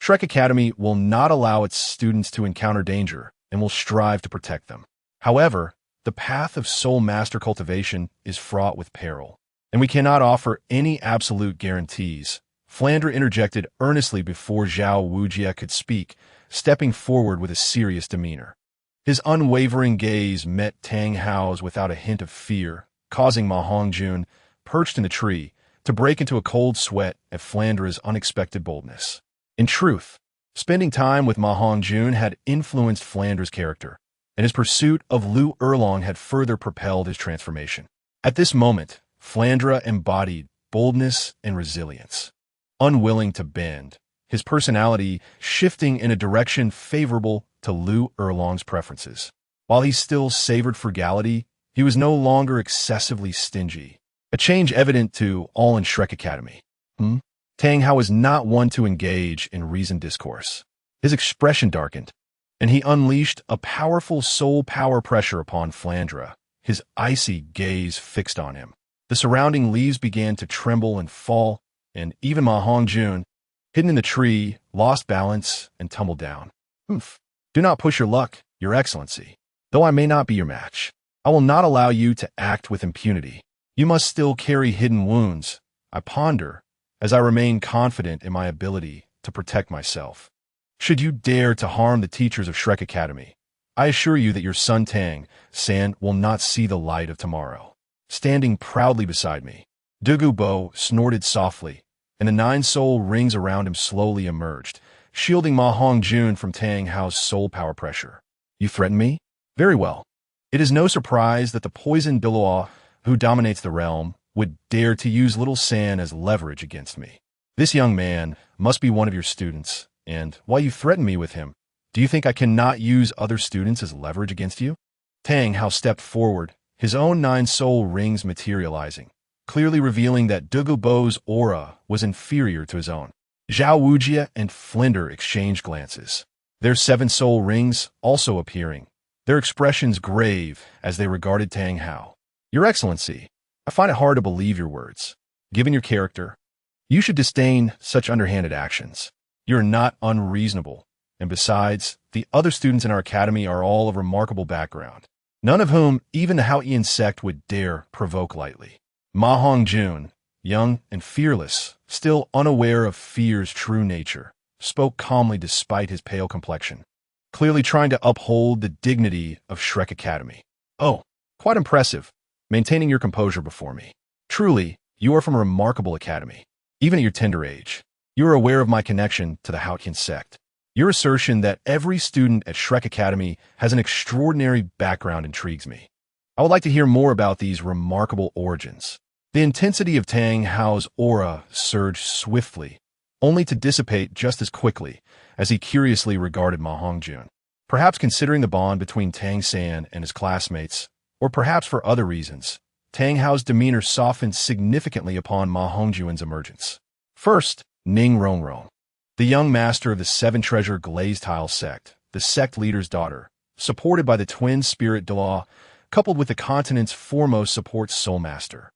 Speaker 1: Shrek Academy will not allow its students to encounter danger and will strive to protect them. However, the path of soul master cultivation is fraught with peril, and we cannot offer any absolute guarantees." Flandra interjected earnestly before Zhao Wujia could speak, stepping forward with a serious demeanor. His unwavering gaze met Tang Hao's without a hint of fear, causing Ma Hongjun, perched in a tree, to break into a cold sweat at Flandra's unexpected boldness. In truth, spending time with Ma Hongjun had influenced Flandra's character, and his pursuit of Lu Erlong had further propelled his transformation. At this moment, Flandra embodied boldness and resilience. Unwilling to bend, his personality shifting in a direction favorable to Lu Erlong's preferences. While he still savored frugality, he was no longer excessively stingy, a change evident to all in Shrek Academy. Tang Hao was not one to engage in reasoned discourse. His expression darkened, and he unleashed a powerful soul power pressure upon Flandra, his icy gaze fixed on him. The surrounding leaves began to tremble and fall, and even Ma Hongjun, hidden in the tree, lost balance and tumbled down. "Do not push your luck, Your Excellency. Though I may not be your match, I will not allow you to act with impunity. You must still carry hidden wounds," I ponder, as I remain confident in my ability to protect myself. "Should you dare to harm the teachers of Shrek Academy, I assure you that your son Tang San will not see the light of tomorrow." Standing proudly beside me, Douluo Bo snorted softly, and the 9 soul rings around him slowly emerged, shielding Ma Hongjun from Tang Hao's soul power pressure. "You threaten me? Very well. It is no surprise that the poisoned Douluo, who dominates the realm, would dare to use little San as leverage against me. This young man must be one of your students, and while you threaten me with him, do you think I cannot use other students as leverage against you?" Tang Hao stepped forward, his own 9 soul rings materializing, clearly revealing that Douluo Bo's aura was inferior to his own. Zhao Wujia and Flinder exchanged glances, their 7 soul rings also appearing, their expressions grave as they regarded Tang Hao. "Your Excellency, I find it hard to believe your words. Given your character, you should disdain such underhanded actions. You're not unreasonable, and besides, the other students in our academy are all of remarkable background, none of whom even the Haotian sect would dare provoke lightly." Ma Hongjun, young and fearless, still unaware of fear's true nature, spoke calmly despite his pale complexion, clearly trying to uphold the dignity of Shrek Academy. "Oh, quite impressive, maintaining your composure before me. Truly, you are from a remarkable academy. Even at your tender age, you are aware of my connection to the Haotian sect. Your assertion that every student at Shrek Academy has an extraordinary background intrigues me. I would like to hear more about these remarkable origins." The intensity of Tang Hao's aura surged swiftly, only to dissipate just as quickly as he curiously regarded Ma Hongjun. Perhaps considering the bond between Tang San and his classmates, or perhaps for other reasons, Tang Hao's demeanor softened significantly upon Ma Hongjun's emergence. First, Ning Rongrong, the young master of the 7-treasure glazed tile sect, the sect leader's daughter, supported by the twin spirit Douluo, coupled with the continent's foremost support soul master.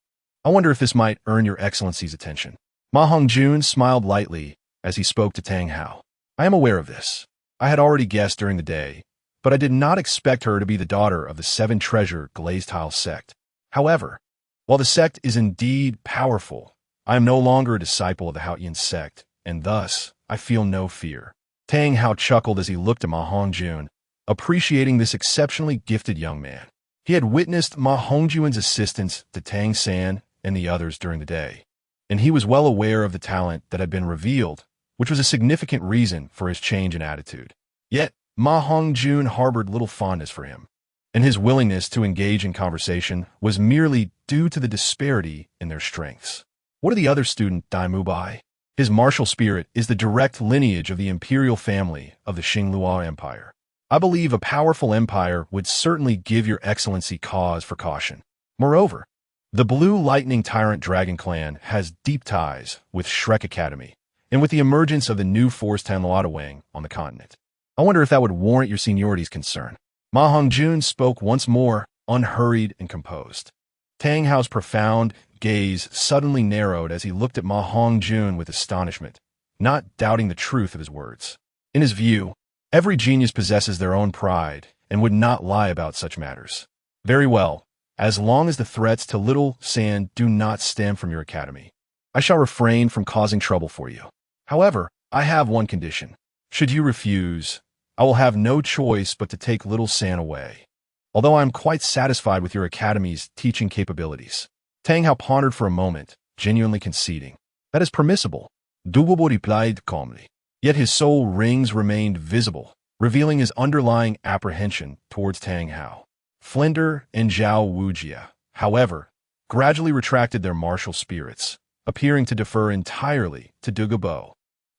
Speaker 1: "I wonder if this might earn your Excellency's attention." Ma Hongjun smiled lightly as he spoke to Tang Hao. "I am aware of this. I had already guessed during the day, but I did not expect her to be the daughter of the 7-treasure glazed tile sect. However, while the sect is indeed powerful, I am no longer a disciple of the Haotian sect, and thus I feel no fear." Tang Hao chuckled as he looked at Ma Hongjun, appreciating this exceptionally gifted young man. He had witnessed Ma Hongjun's assistance to Tang San and the others during the day, and he was well aware of the talent that had been revealed, which was a significant reason for his change in attitude. Yet, Ma Hongjun harbored little fondness for him. and his willingness to engage in conversation was merely due to the disparity in their strengths. What are the other student Daimu by? His martial spirit is the direct lineage of the imperial family of the Xingluo Empire. I believe a powerful empire would certainly give your excellency cause for caution. Moreover, the Blue Lightning Tyrant Dragon Clan has deep ties with Shrek Academy, and with the emergence of the new Force Tanluatawang on the continent. I wonder if that would warrant your seniority's concern. Ma Hongjun spoke once more, unhurried and composed. Tang Hao's profound gaze suddenly narrowed as he looked at Ma Hongjun with astonishment, not doubting the truth of his words. In his view, every genius possesses their own pride and would not lie about such matters. Very well, as long as the threats to Little Sand do not stem from your academy, I shall refrain from causing trouble for you. However, I have one condition. Should you refuse, I will have no choice but to take Little Sand away. Although I am quite satisfied with your academy's teaching capabilities. Tang Hao pondered for a moment, genuinely conceding. That is permissible, Douluo replied calmly. Yet his soul rings remained visible, revealing his underlying apprehension towards Tang Hao. Flinder and Zhao Wujia, however, gradually retracted their martial spirits, appearing to defer entirely to Douluo.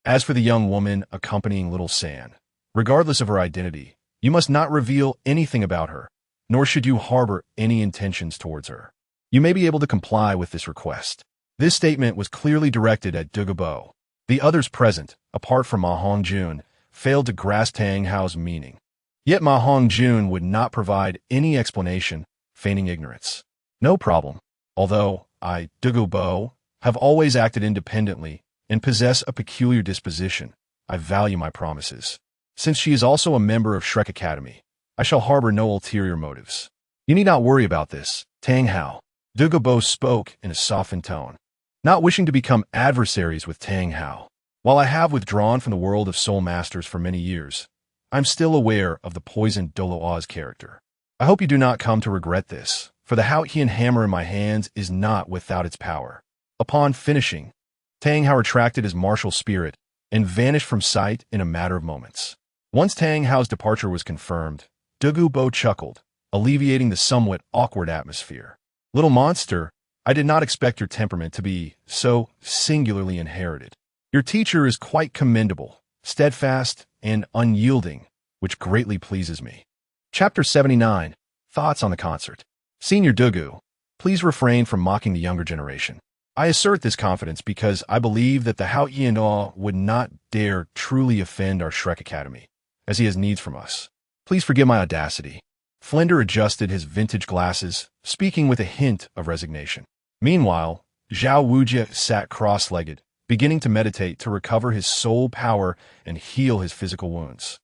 Speaker 1: As for the young woman accompanying Little Sand, regardless of her identity, you must not reveal anything about her, nor should you harbor any intentions towards her. You may be able to comply with this request. This statement was clearly directed at Douluo. The others present, apart from Ma Hongjun, failed to grasp Tang Hao's meaning. Yet Ma Hongjun would not provide any explanation, feigning ignorance. No problem. Although I, Douluo, have always acted independently and possess a peculiar disposition, I value my promises. Since she is also a member of Shrek Academy, I shall harbor no ulterior motives. You need not worry about this, Tang Hao. Douluo spoke in a softened tone. Not wishing to become adversaries with Tang Hao, while I have withdrawn from the world of Soul Masters for many years, I'm still aware of the poisoned Douluo's character. I hope you do not come to regret this, for the Haotian hammer in my hands is not without its power. Upon finishing, Tang Hao retracted his martial spirit and vanished from sight in a matter of moments. Once Tang Hao's departure was confirmed, Douluo chuckled, alleviating the somewhat awkward atmosphere. Little monster, I did not expect your temperament to be so singularly inherited. Your teacher is quite commendable, steadfast, and unyielding, which greatly pleases me. Chapter 79. Thoughts on the concert. Senior Douluo, please refrain from mocking the younger generation. I assert this confidence because I believe that the Haotian would not dare truly offend our Shrek Academy, as he has needs from us. Please forgive my audacity. Flinder adjusted his vintage glasses, speaking with a hint of resignation. Meanwhile, Zhao Wujia sat cross-legged, beginning to meditate to recover his soul power and heal his physical wounds.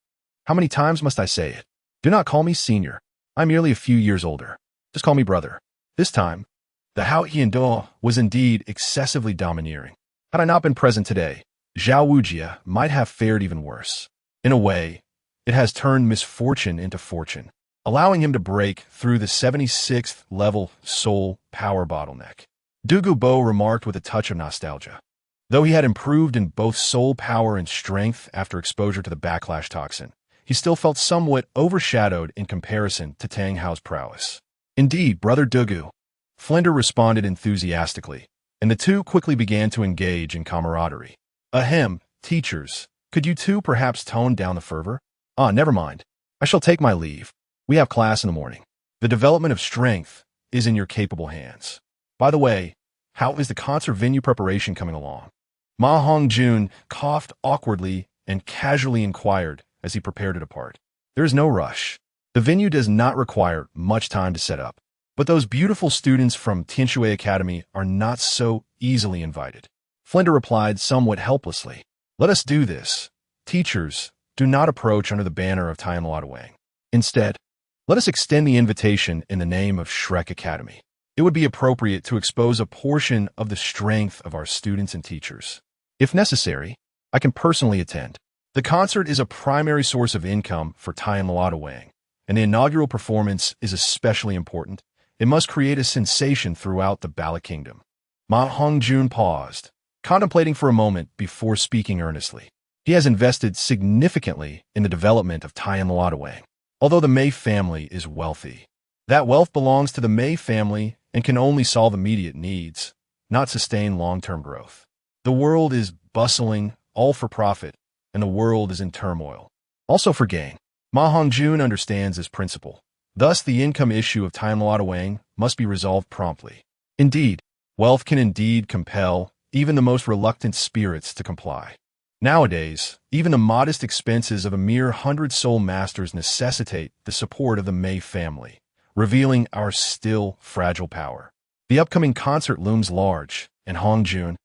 Speaker 1: How many times must I say it? Do not call me senior. I'm merely a few years older. Just call me brother. This time, the Haotian was indeed excessively domineering. Had I not been present today, Zhao Wujia might have fared even worse. In a way, it has turned misfortune into fortune, allowing him to break through the 76th level soul power bottleneck. Douluo remarked with a touch of nostalgia. Though he had improved in both soul power and strength after exposure to the backlash toxin, he still felt somewhat overshadowed in comparison to Tang Hao's prowess. Indeed, brother Douluo, Flinder responded enthusiastically, and the two quickly began to engage in camaraderie. Ahem, teachers, could you two perhaps tone down the fervor? Never mind. I shall take my leave. We have class in the morning. The development of strength is in your capable hands. By the way, how is the concert venue preparation coming along? Ma Hongjun coughed awkwardly and casually inquired as he prepared to depart. There is no rush. The venue does not require much time to set up, but those beautiful students from Tianshui Academy are not so easily invited. Flinder replied somewhat helplessly. Let us do this. Teachers, do not approach under the banner of Tanluatawang. Instead, let us extend the invitation in the name of Shrek Academy. It would be appropriate to expose a portion of the strength of our students and teachers. If necessary, I can personally attend. The concert is a primary source of income for Tanluatawang, and the inaugural performance is especially important. It must create a sensation throughout the Bala Kingdom. Ma Hongjun paused, contemplating for a moment before speaking earnestly. He has invested significantly in the development of Tanluatawang. although the Mei family is wealthy. That wealth belongs to the Mei family and can only solve immediate needs, not sustain long-term growth. The world is bustling, all for profit, and the world is in turmoil, also for gain. Ma Hongjun understands this principle. Thus, the income issue of Tianluotuang must be resolved promptly. Indeed, wealth can indeed compel even the most reluctant spirits to comply. Nowadays, even the modest expenses of a mere 100 soul masters necessitate the support of the Mei family, revealing our still fragile power. The upcoming concert looms large, and Hongjun,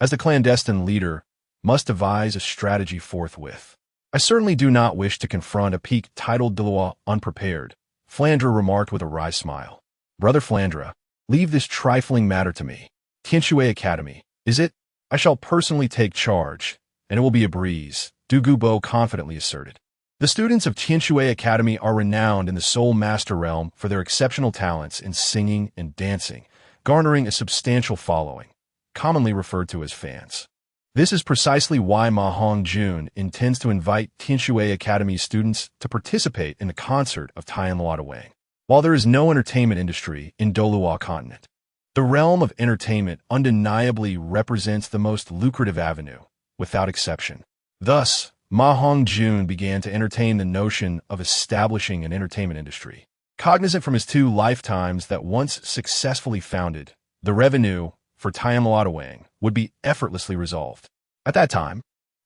Speaker 1: as the clandestine leader, must devise a strategy forthwith. I certainly do not wish to confront a peak titled Douluo unprepared, Flandre remarked with a wry smile. Brother Flandre, leave this trifling matter to me. Tianxue Academy, is it? I shall personally take charge, and it will be a breeze, Douluo confidently asserted. The students of Tianxue Academy are renowned in the Soul Master realm for their exceptional talents in singing and dancing, garnering a substantial following, commonly referred to as fans. This is precisely why Ma Hongjun intends to invite Tianxue Academy students to participate in the concert of Tianluotuang. While there is no entertainment industry in Douluo continent, the realm of entertainment undeniably represents the most lucrative avenue, without exception. Thus, Ma Hongjun began to entertain the notion of establishing an entertainment industry. Cognizant from his 2 lifetimes that once successfully founded, the revenue for Tianluotuang would be effortlessly resolved. At that time,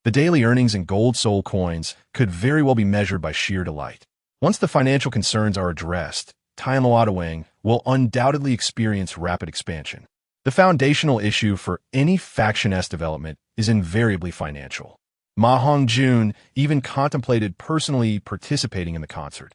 Speaker 1: the daily earnings in gold soul coins could very well be measured by sheer delight. Once the financial concerns are addressed, Tianluotuang will undoubtedly experience rapid expansion. The foundational issue for any Faction-S development is invariably financial. Ma Hongjun even contemplated personally participating in the concert,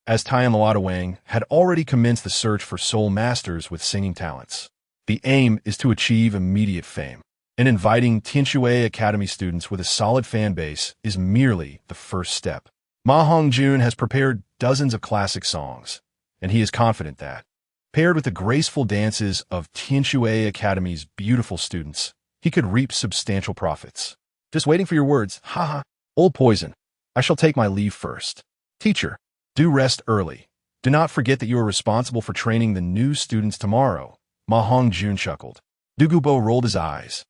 Speaker 1: as Tianluotuang had already commenced the search for soul masters with singing talents. The aim is to achieve immediate fame, and inviting Tianxue Academy students with a solid fan base is merely the first step. Ma Hongjun has prepared dozens of classic songs, and he is confident that, paired with the graceful dances of Tianxue Academy's beautiful students, he could reap substantial profits. Just waiting for your words, haha. Old poison. I shall take my leave first. Teacher, do rest early. Do not forget that you are responsible for training the new students tomorrow. Ma Hongjun chuckled. Douluo rolled his eyes,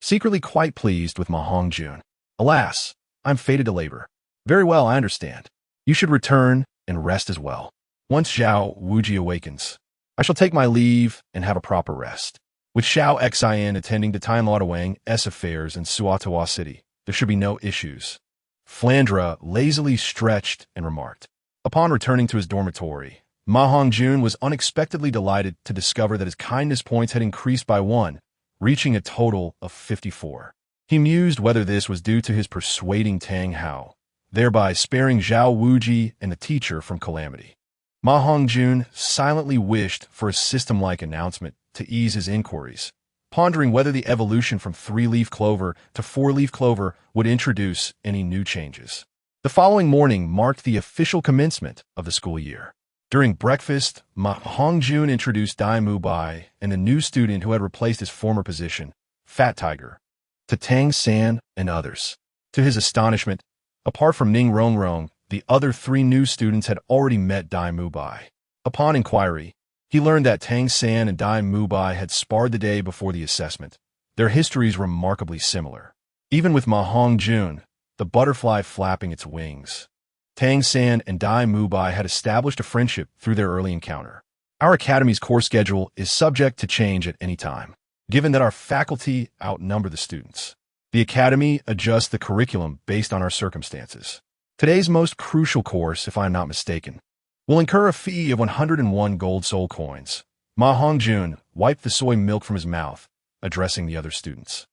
Speaker 1: secretly quite pleased with Ma Hongjun. Alas, I'm fated to labor. Very well, I understand. You should return and rest as well. Once Zhao Wuji awakens, I shall take my leave and have a proper rest. With Xiao Xin attending to Tianluotuang's affairs in Suotawa City, there should be no issues. Flandre lazily stretched and remarked. Upon returning to his dormitory, Ma Hongjun was unexpectedly delighted to discover that his kindness points had increased by 1, reaching a total of 54. He mused whether this was due to his persuading Tang Hao, thereby sparing Zhao Wuji and the teacher from calamity. Ma Hongjun silently wished for a system-like announcement to ease his inquiries, pondering whether the evolution from 3-leaf clover to 4-leaf clover would introduce any new changes. The following morning marked the official commencement of the school year. During breakfast, Ma Hongjun introduced Dai Mubai and the new student who had replaced his former position, Fat Tiger, to Tang San and others. To his astonishment, apart from Ning Rongrong, the other 3 new students had already met Dai Mubai. Upon inquiry, he learned that Tang San and Dai Mubai had sparred the day before the assessment. Their histories were remarkably similar. Even with Ma Hongjun, the butterfly flapping its wings, Tang San and Dai Mubai had established a friendship through their early encounter. Our academy's course schedule is subject to change at any time, given that our faculty outnumber the students. The academy adjusts the curriculum based on our circumstances. Today's most crucial course, if I am not mistaken, will incur a fee of 101 gold soul coins. Ma Hongjun wiped the soy milk from his mouth, addressing the other students.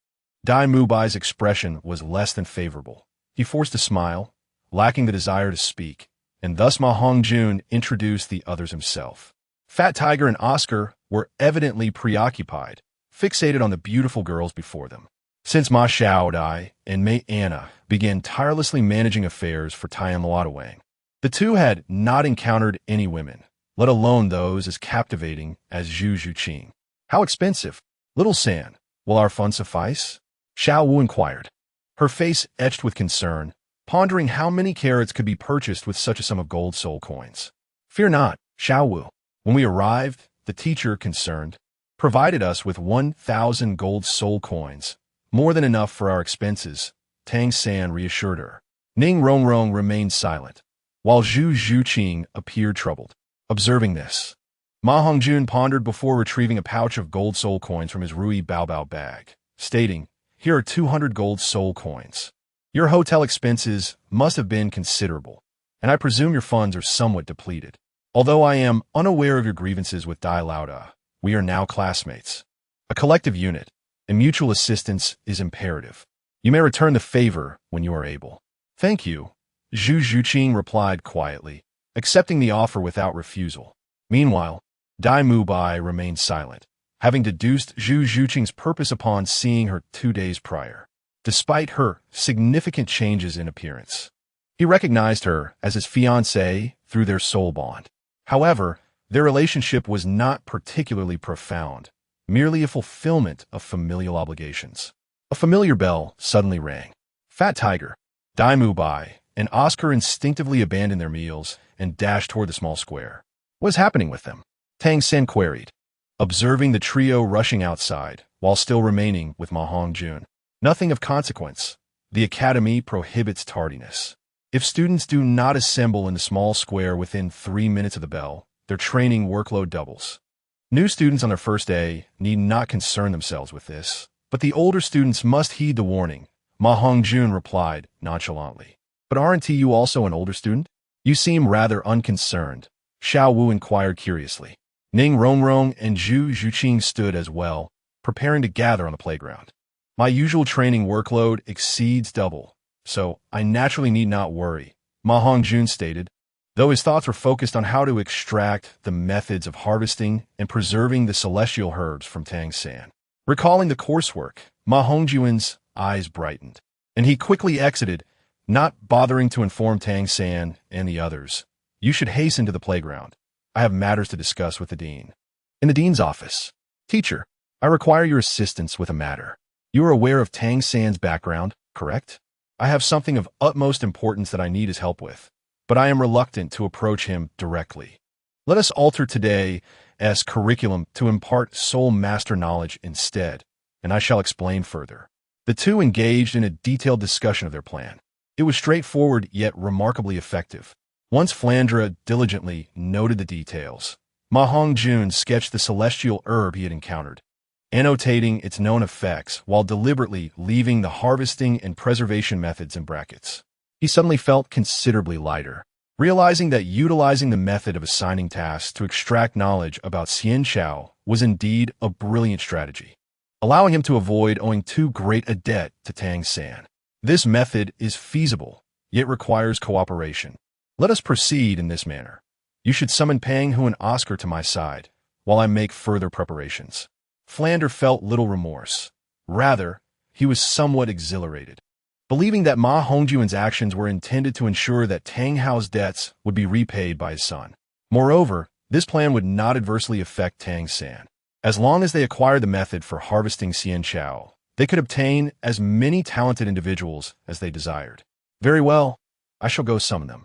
Speaker 1: Dai Mubai's expression was less than favorable. He forced a smile, lacking the desire to speak, and thus Ma Hongjun introduced the others himself. Fat Tiger and Oscar were evidently preoccupied, fixated on the beautiful girls before them. Since Ma Xiaodai and Mei Anna began tirelessly managing affairs for Tianluotuang, the two had not encountered any women, let alone those as captivating as Zhu Zhuqing. How expensive? Little San, will our funds suffice? Xiao Wu inquired, her face etched with concern, pondering how many carrots could be purchased with such a sum of gold soul coins. Fear not, Xiaowu. When we arrived, the teacher, concerned, provided us with 1,000 gold soul coins, more than enough for our expenses, Tang San reassured her. Ning Rongrong remained silent, while Zhu Zhuqing appeared troubled. Observing this, Ma Hongjun pondered before retrieving a pouch of gold soul coins from his Rui Baobao bag, stating, "Here are 200 gold soul coins. Your hotel expenses must have been considerable, and I presume your funds are somewhat depleted. Although I am unaware of your grievances with Dai Lauda, we are now classmates. A collective unit, and mutual assistance is imperative. You may return the favor when you are able." "Thank you," Zhu Zhuqing replied quietly, accepting the offer without refusal. Meanwhile, Dai Mubai remained silent, having deduced Zhu Zhuqing's purpose upon seeing her 2 days prior. Despite her significant changes in appearance, he recognized her as his fiancée through their soul bond. However, their relationship was not particularly profound, merely a fulfillment of familial obligations. A familiar bell suddenly rang. Fat Tiger, Dai Mubai, and Oscar instinctively abandoned their meals and dashed toward the small square. "What is happening with them?" Tang Sen queried, observing the trio rushing outside while still remaining with Ma Hongjun. "Nothing of consequence. The academy prohibits tardiness. If students do not assemble in the small square within 3 minutes of the bell, their training workload doubles. New students on their first day need not concern themselves with this, but the older students must heed the warning," Ma Hongjun replied nonchalantly. "But aren't you also an older student? You seem rather unconcerned," Xiao Wu inquired curiously. Ning Rongrong and Zhu Zhuqing stood as well, preparing to gather on the playground. "My usual training workload exceeds double, so I naturally need not worry," Ma Hongjun stated, though his thoughts were focused on how to extract the methods of harvesting and preserving the celestial herbs from Tang San. Recalling the coursework, Ma Hongjun's eyes brightened, and he quickly exited, not bothering to inform Tang San and the others. "You should hasten to the playground. I have matters to discuss with the dean." In the dean's office. "Teacher, I require your assistance with a matter. You are aware of Tang San's background, correct? I have something of utmost importance that I need his help with, but I am reluctant to approach him directly. Let us alter today's curriculum to impart soul master knowledge instead, and I shall explain further." The two engaged in a detailed discussion of their plan. It was straightforward yet remarkably effective. Once Flandra diligently noted the details, Ma Hongjun sketched the celestial herb he had encountered, annotating its known effects while deliberately leaving the harvesting and preservation methods in brackets. He suddenly felt considerably lighter, realizing that utilizing the method of assigning tasks to extract knowledge about Xian Xiao was indeed a brilliant strategy, allowing him to avoid owing too great a debt to Tang San. This method is feasible, yet requires cooperation. Let us proceed in this manner. You should summon Pang Hu and Oscar to my side, while I make further preparations. Flander felt little remorse. Rather, he was somewhat exhilarated, believing that Ma Hongjun's actions were intended to ensure that Tang Hao's debts would be repaid by his son. Moreover, this plan would not adversely affect Tang San. As long as they acquired the method for harvesting Xian Xiao, they could obtain as many talented individuals as they desired. "Very well, I shall go summon them."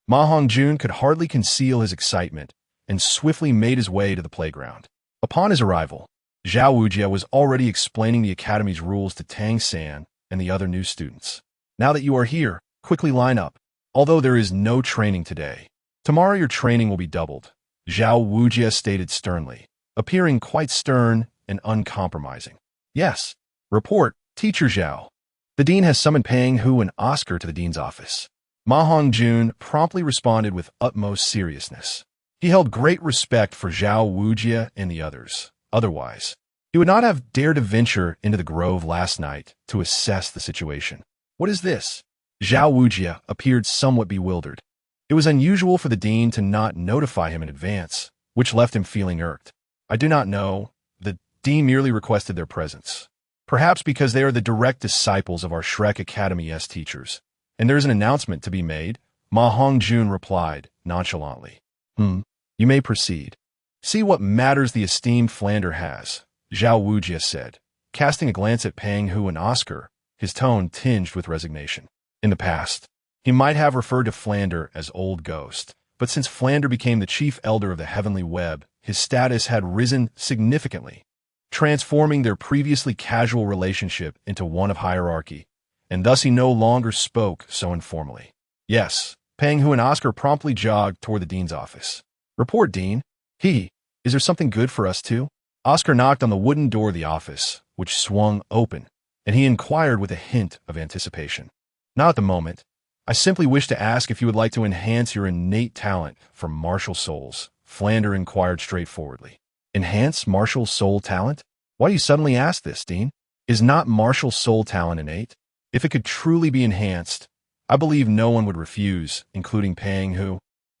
Speaker 1: Ma Hongjun could hardly conceal his excitement and swiftly made his way to the playground. Upon his arrival, Zhao Wujia was already explaining the academy's rules to Tang San and the other new students. "Now that you are here, quickly line up. Although there is no training today, tomorrow your training will be doubled," Zhao Wujia stated sternly, appearing quite stern and uncompromising. "Yes. Report, Teacher Zhao. The dean has summoned Pang Hu and Oscar to the dean's office." Ma Hongjun promptly responded with utmost seriousness. He held great respect for Zhao Wujia and the others. Otherwise, he would not have dared to venture into the grove last night to assess the situation. "What is this?" Zhao Wujia appeared somewhat bewildered. It was unusual for the dean to not notify him in advance, which left him feeling irked. "I do not know. The dean merely requested their presence. Perhaps because they are the direct disciples of our Shrek Academy's teachers, and there is an announcement to be made," Ma Hongjun replied nonchalantly. You may proceed." "See what matters the esteemed Flander has," Zhao Wujia said, casting a glance at Pang Hu and Oscar, his tone tinged with resignation. In the past, He might have referred to Flander as Old Ghost, but since Flander became the chief elder of the Heavenly Web, his status had risen significantly, transforming their previously casual relationship into one of hierarchy, and thus he no longer spoke so informally. Yes, Peng Hu and Oscar promptly jogged toward the dean's office. "Report, Dean." Is there something good for us too?" Oscar knocked on the wooden door of the office, which swung open, and he inquired with a hint of anticipation. "Not at the moment. I simply wish to ask if you would like to enhance your innate talent for martial souls," Flander inquired straightforwardly. "Enhance martial soul talent? Why do you suddenly ask this, Dean? Is not martial soul talent innate? If it could truly be enhanced, I believe no one would refuse, including Peng Hu."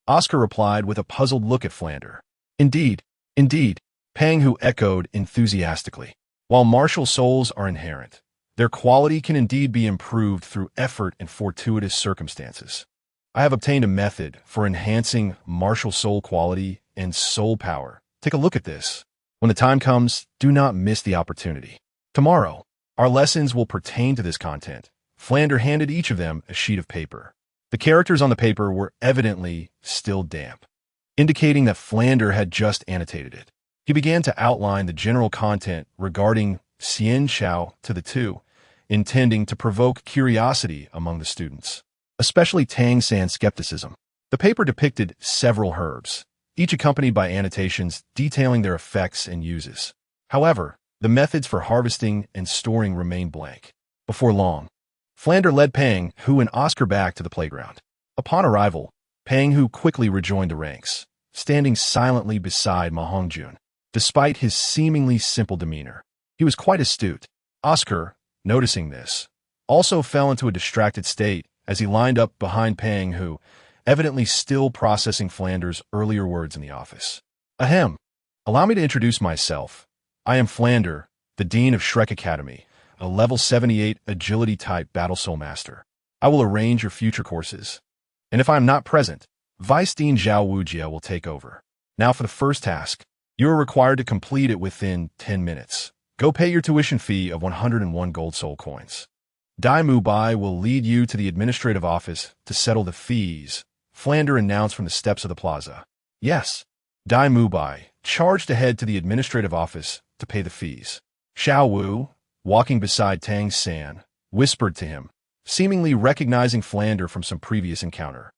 Speaker 1: Oscar replied with a puzzled look at Flander. Indeed, Peng Hu echoed enthusiastically. "While martial souls are inherent, their quality can indeed be improved through effort and fortuitous circumstances. I have obtained a method for enhancing martial soul quality and soul power. Take a look at this. When the time comes, do not miss the opportunity. Tomorrow, our lessons will pertain to this content." Flander handed each of them a sheet of paper. The characters on the paper were evidently still damp, indicating that Flander had just annotated it. He began to outline the general content regarding Xian Xiao to the two, intending to provoke curiosity among the students, especially Tang San's skepticism. The paper depicted several herbs, each accompanied by annotations detailing their effects and uses. However, the methods for harvesting and storing remained blank. Before long, Flander led Peng Hu and Oscar back to the playground. Upon arrival, Peng Hu quickly rejoined the ranks, standing silently beside Ma Hongjun. Despite his seemingly simple demeanor, he was quite astute. Oscar, noticing this, also fell into a distracted state as he lined up behind Peng Hu, evidently still processing Flander's earlier words in the office. "Ahem. Allow me to introduce myself. I am Flander, the Dean of Shrek Academy, a level 78 agility-type Battle Soul Master. I will arrange your future courses. And if I am not present, Vice Dean Zhao Wujia will take over. Now for the first task. You are required to complete it within 10 minutes. Go pay your tuition fee of 101 gold soul coins. Dai Mubai will lead you to the administrative office to settle the fees," Flander announced from the steps of the plaza. Yes, Dai Mubai charged ahead to the administrative office to pay the fees. Xiao Wu, walking beside Tang San, whispered to him, seemingly recognizing Flander from some previous encounter.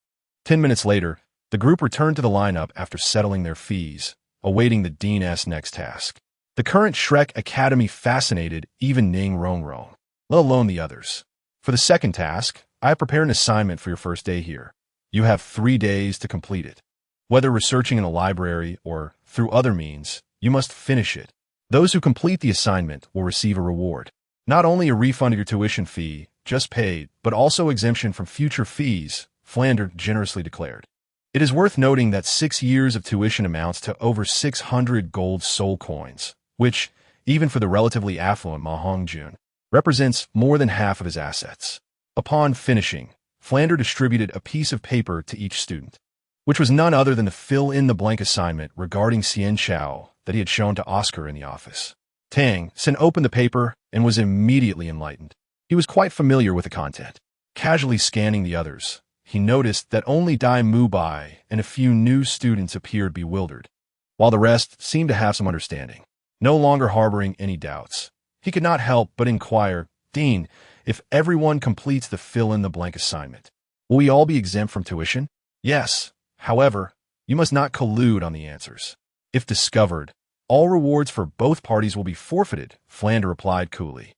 Speaker 1: 10 minutes later, the group returned to the lineup after settling their fees, awaiting the Dean's next task. The current Shrek Academy fascinated even Ning Rongrong, let alone the others. For the second task, I have prepared an assignment for your first day here. You have 3 days to complete it. Whether researching in a library or through other means, you must finish it. Those who complete the assignment will receive a reward. Not only a refund of your tuition fee, just paid, but also exemption from future fees, Flander generously declared. It is worth noting that 6 years of tuition amounts to over 600 gold soul coins, which, even for the relatively affluent Ma Hongjun, represents more than half of his assets. Upon finishing, Flander distributed a piece of paper to each student, which was none other than the fill-in-the-blank assignment regarding Xian Xiao that he had shown to Oscar in the office. Tang San opened the paper and was immediately enlightened. He was quite familiar with the content. Casually scanning the others, he noticed that only Dai Mubai and a few new students appeared bewildered, while the rest seemed to have some understanding. No longer harboring any doubts, he could not help but inquire, "Dean, if everyone completes the fill-in-the-blank assignment, will we all be exempt from tuition?" "Yes. However, you must not collude on the answers. If discovered, all rewards for both parties will be forfeited," Flander replied coolly.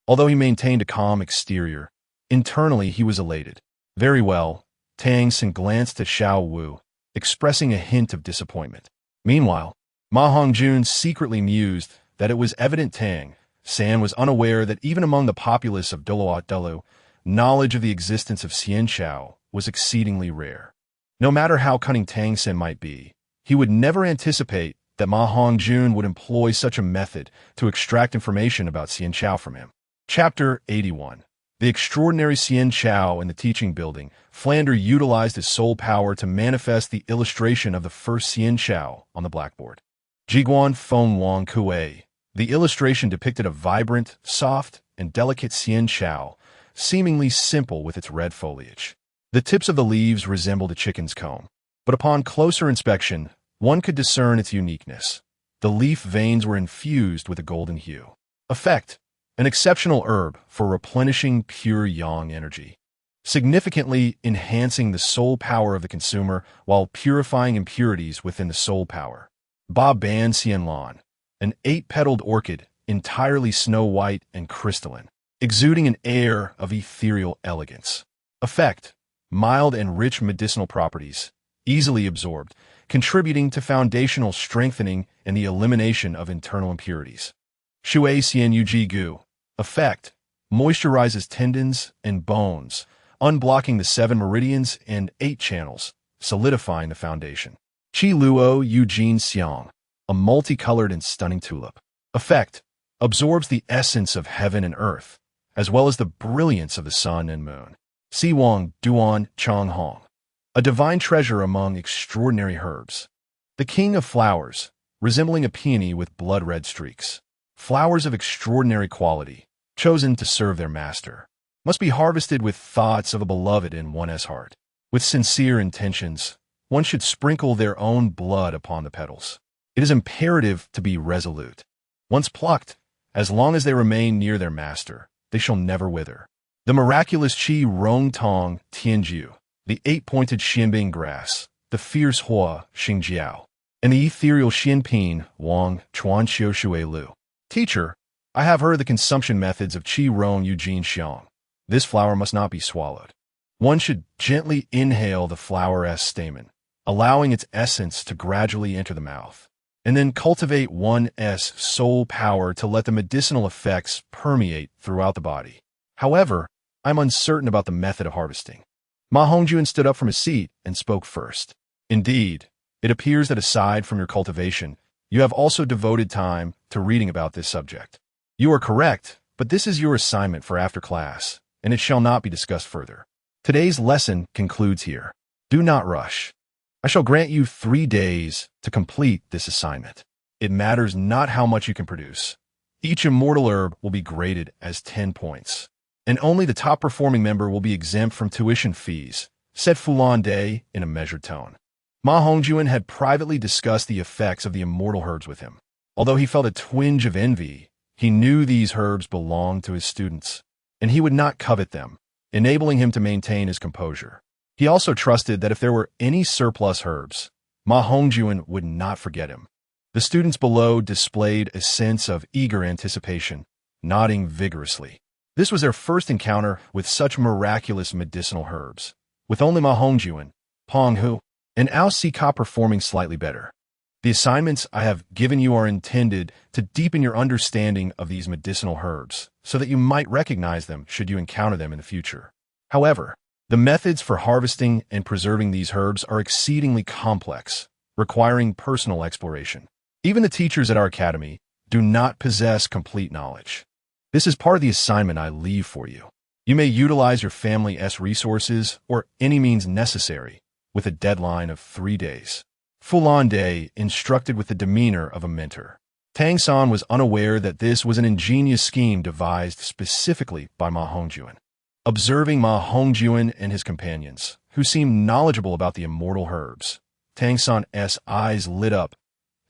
Speaker 1: Although he maintained a calm exterior, internally he was elated. "Very well." Tang San glanced at Xiao Wu, expressing a hint of disappointment. Meanwhile, Ma Hongjun secretly mused that it was evident Tang San was unaware that even among the populace of Douluo, knowledge of the existence of Xian Xiao was exceedingly rare. No matter how cunning Tang San might be, he would never anticipate that Ma Hongjun would employ such a method to extract information about Xian Xiao from him. Chapter 81. The extraordinary Xian Xiao in the teaching building. Flander utilized his soul power to manifest the illustration of the first Xian Xiao on the blackboard. Jiguan Feng Wang Kue. The illustration depicted a vibrant, soft, and delicate Xian Xiao, seemingly simple with its red foliage. The tips of the leaves resembled a chicken's comb, but upon closer inspection, one could discern its uniqueness. The leaf veins were infused with a golden hue. Effect: an exceptional herb for replenishing pure yang energy, significantly enhancing the soul power of the consumer while purifying impurities within the soul power. Ba Ban Xianlan, an 8-petaled orchid, entirely snow white and crystalline, exuding an air of ethereal elegance. Effect: mild and rich medicinal properties, easily absorbed, contributing to foundational strengthening and the elimination of internal impurities. Shui Xian Yuji Gu. Effect: moisturizes tendons and bones, unblocking the 7 meridians and 8 channels, solidifying the foundation. Qi Luo Eugene Xiang, a multicolored and stunning tulip. Effect: absorbs the essence of heaven and earth, as well as the brilliance of the sun and moon. Si Wang Duan Chang Hong, a divine treasure among extraordinary herbs. The king of flowers, resembling a peony with blood-red streaks. Flowers of extraordinary quality, chosen to serve their master, must be harvested with thoughts of a beloved in one's heart. With sincere intentions, one should sprinkle their own blood upon the petals. It is imperative to be resolute. Once plucked, as long as they remain near their master, they shall never wither. The miraculous Qi Rong Tong Tianjiu, the 8-pointed Xianbing grass, the fierce Hua Xingjiao, and the ethereal Xianping Wang Chuan Xiu Shui Lu. Teacher, I have heard the consumption methods of Qi Rong Eugene Xiang. This flower must not be swallowed. One should gently inhale the flower's stamen, allowing its essence to gradually enter the mouth, and then cultivate one's soul power to let the medicinal effects permeate throughout the body. However, I'm uncertain about the method of harvesting. Ma Hongjun stood up from his seat and spoke first. Indeed, it appears that aside from your cultivation, you have also devoted time to reading about this subject. You are correct, but this is your assignment for after class, and it shall not be discussed further. Today's lesson concludes here. Do not rush. I shall grant you 3 days to complete this assignment. It matters not how much you can produce. Each immortal herb will be graded as 10 points, and only the top-performing member will be exempt from tuition fees, said Fulan Day in a measured tone. Ma Hongjun had privately discussed the effects of the immortal herbs with him. Although he felt a twinge of envy, he knew these herbs belonged to his students, and he would not covet them, enabling him to maintain his composure. He also trusted that if there were any surplus herbs, Ma Hongjun would not forget him. The students below displayed a sense of eager anticipation, nodding vigorously. This was their first encounter with such miraculous medicinal herbs, with only Ma Hongjun, Peng Hu, and Ao Sika performing slightly better. The assignments I have given you are intended to deepen your understanding of these medicinal herbs, so that you might recognize them should you encounter them in the future. However, the methods for harvesting and preserving these herbs are exceedingly complex, requiring personal exploration. Even the teachers at our academy do not possess complete knowledge. This is part of the assignment I leave for you. You may utilize your family's resources or any means necessary, with a deadline of 3 days. Fulan Day instructed with the demeanor of a mentor. Tang San was unaware that this was an ingenious scheme devised specifically by Ma Hongjun. Observing Ma Hongjun and his companions, who seemed knowledgeable about the immortal herbs, Tang San's eyes lit up,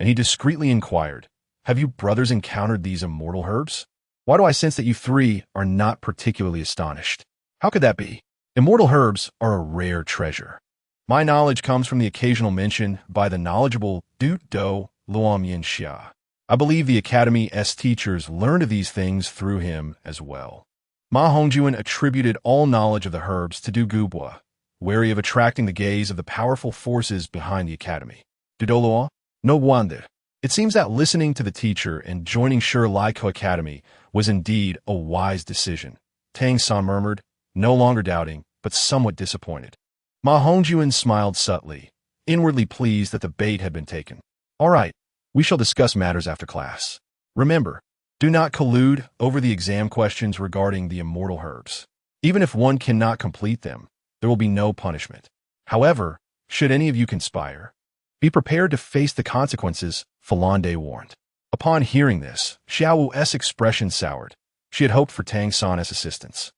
Speaker 1: and he discreetly inquired, "Have you brothers encountered these immortal herbs? Why do I sense that you 3 are not particularly astonished? How could that be? Immortal herbs are a rare treasure. My knowledge comes from the occasional mention by the knowledgeable Du Do Luom Yin Xia. I believe the Academy's teachers learned of these things through him as well." Ma Hongjun attributed all knowledge of the herbs to Du Gubwa, wary of attracting the gaze of the powerful forces behind the Academy. Douluo? No wonder. It seems that listening to the teacher and joining Shi Laiko Academy was indeed a wise decision. Tang San murmured, no longer doubting, but somewhat disappointed. Ma Hongjun smiled subtly, inwardly pleased that the bait had been taken. All right, we shall discuss matters after class. Remember, do not collude over the exam questions regarding the immortal herbs. Even if one cannot complete them, there will be no punishment. However, should any of you conspire, be prepared to face the consequences, Falande warned. Upon hearing this, Xiao Wu's expression soured. She had hoped for Tang San's assistance.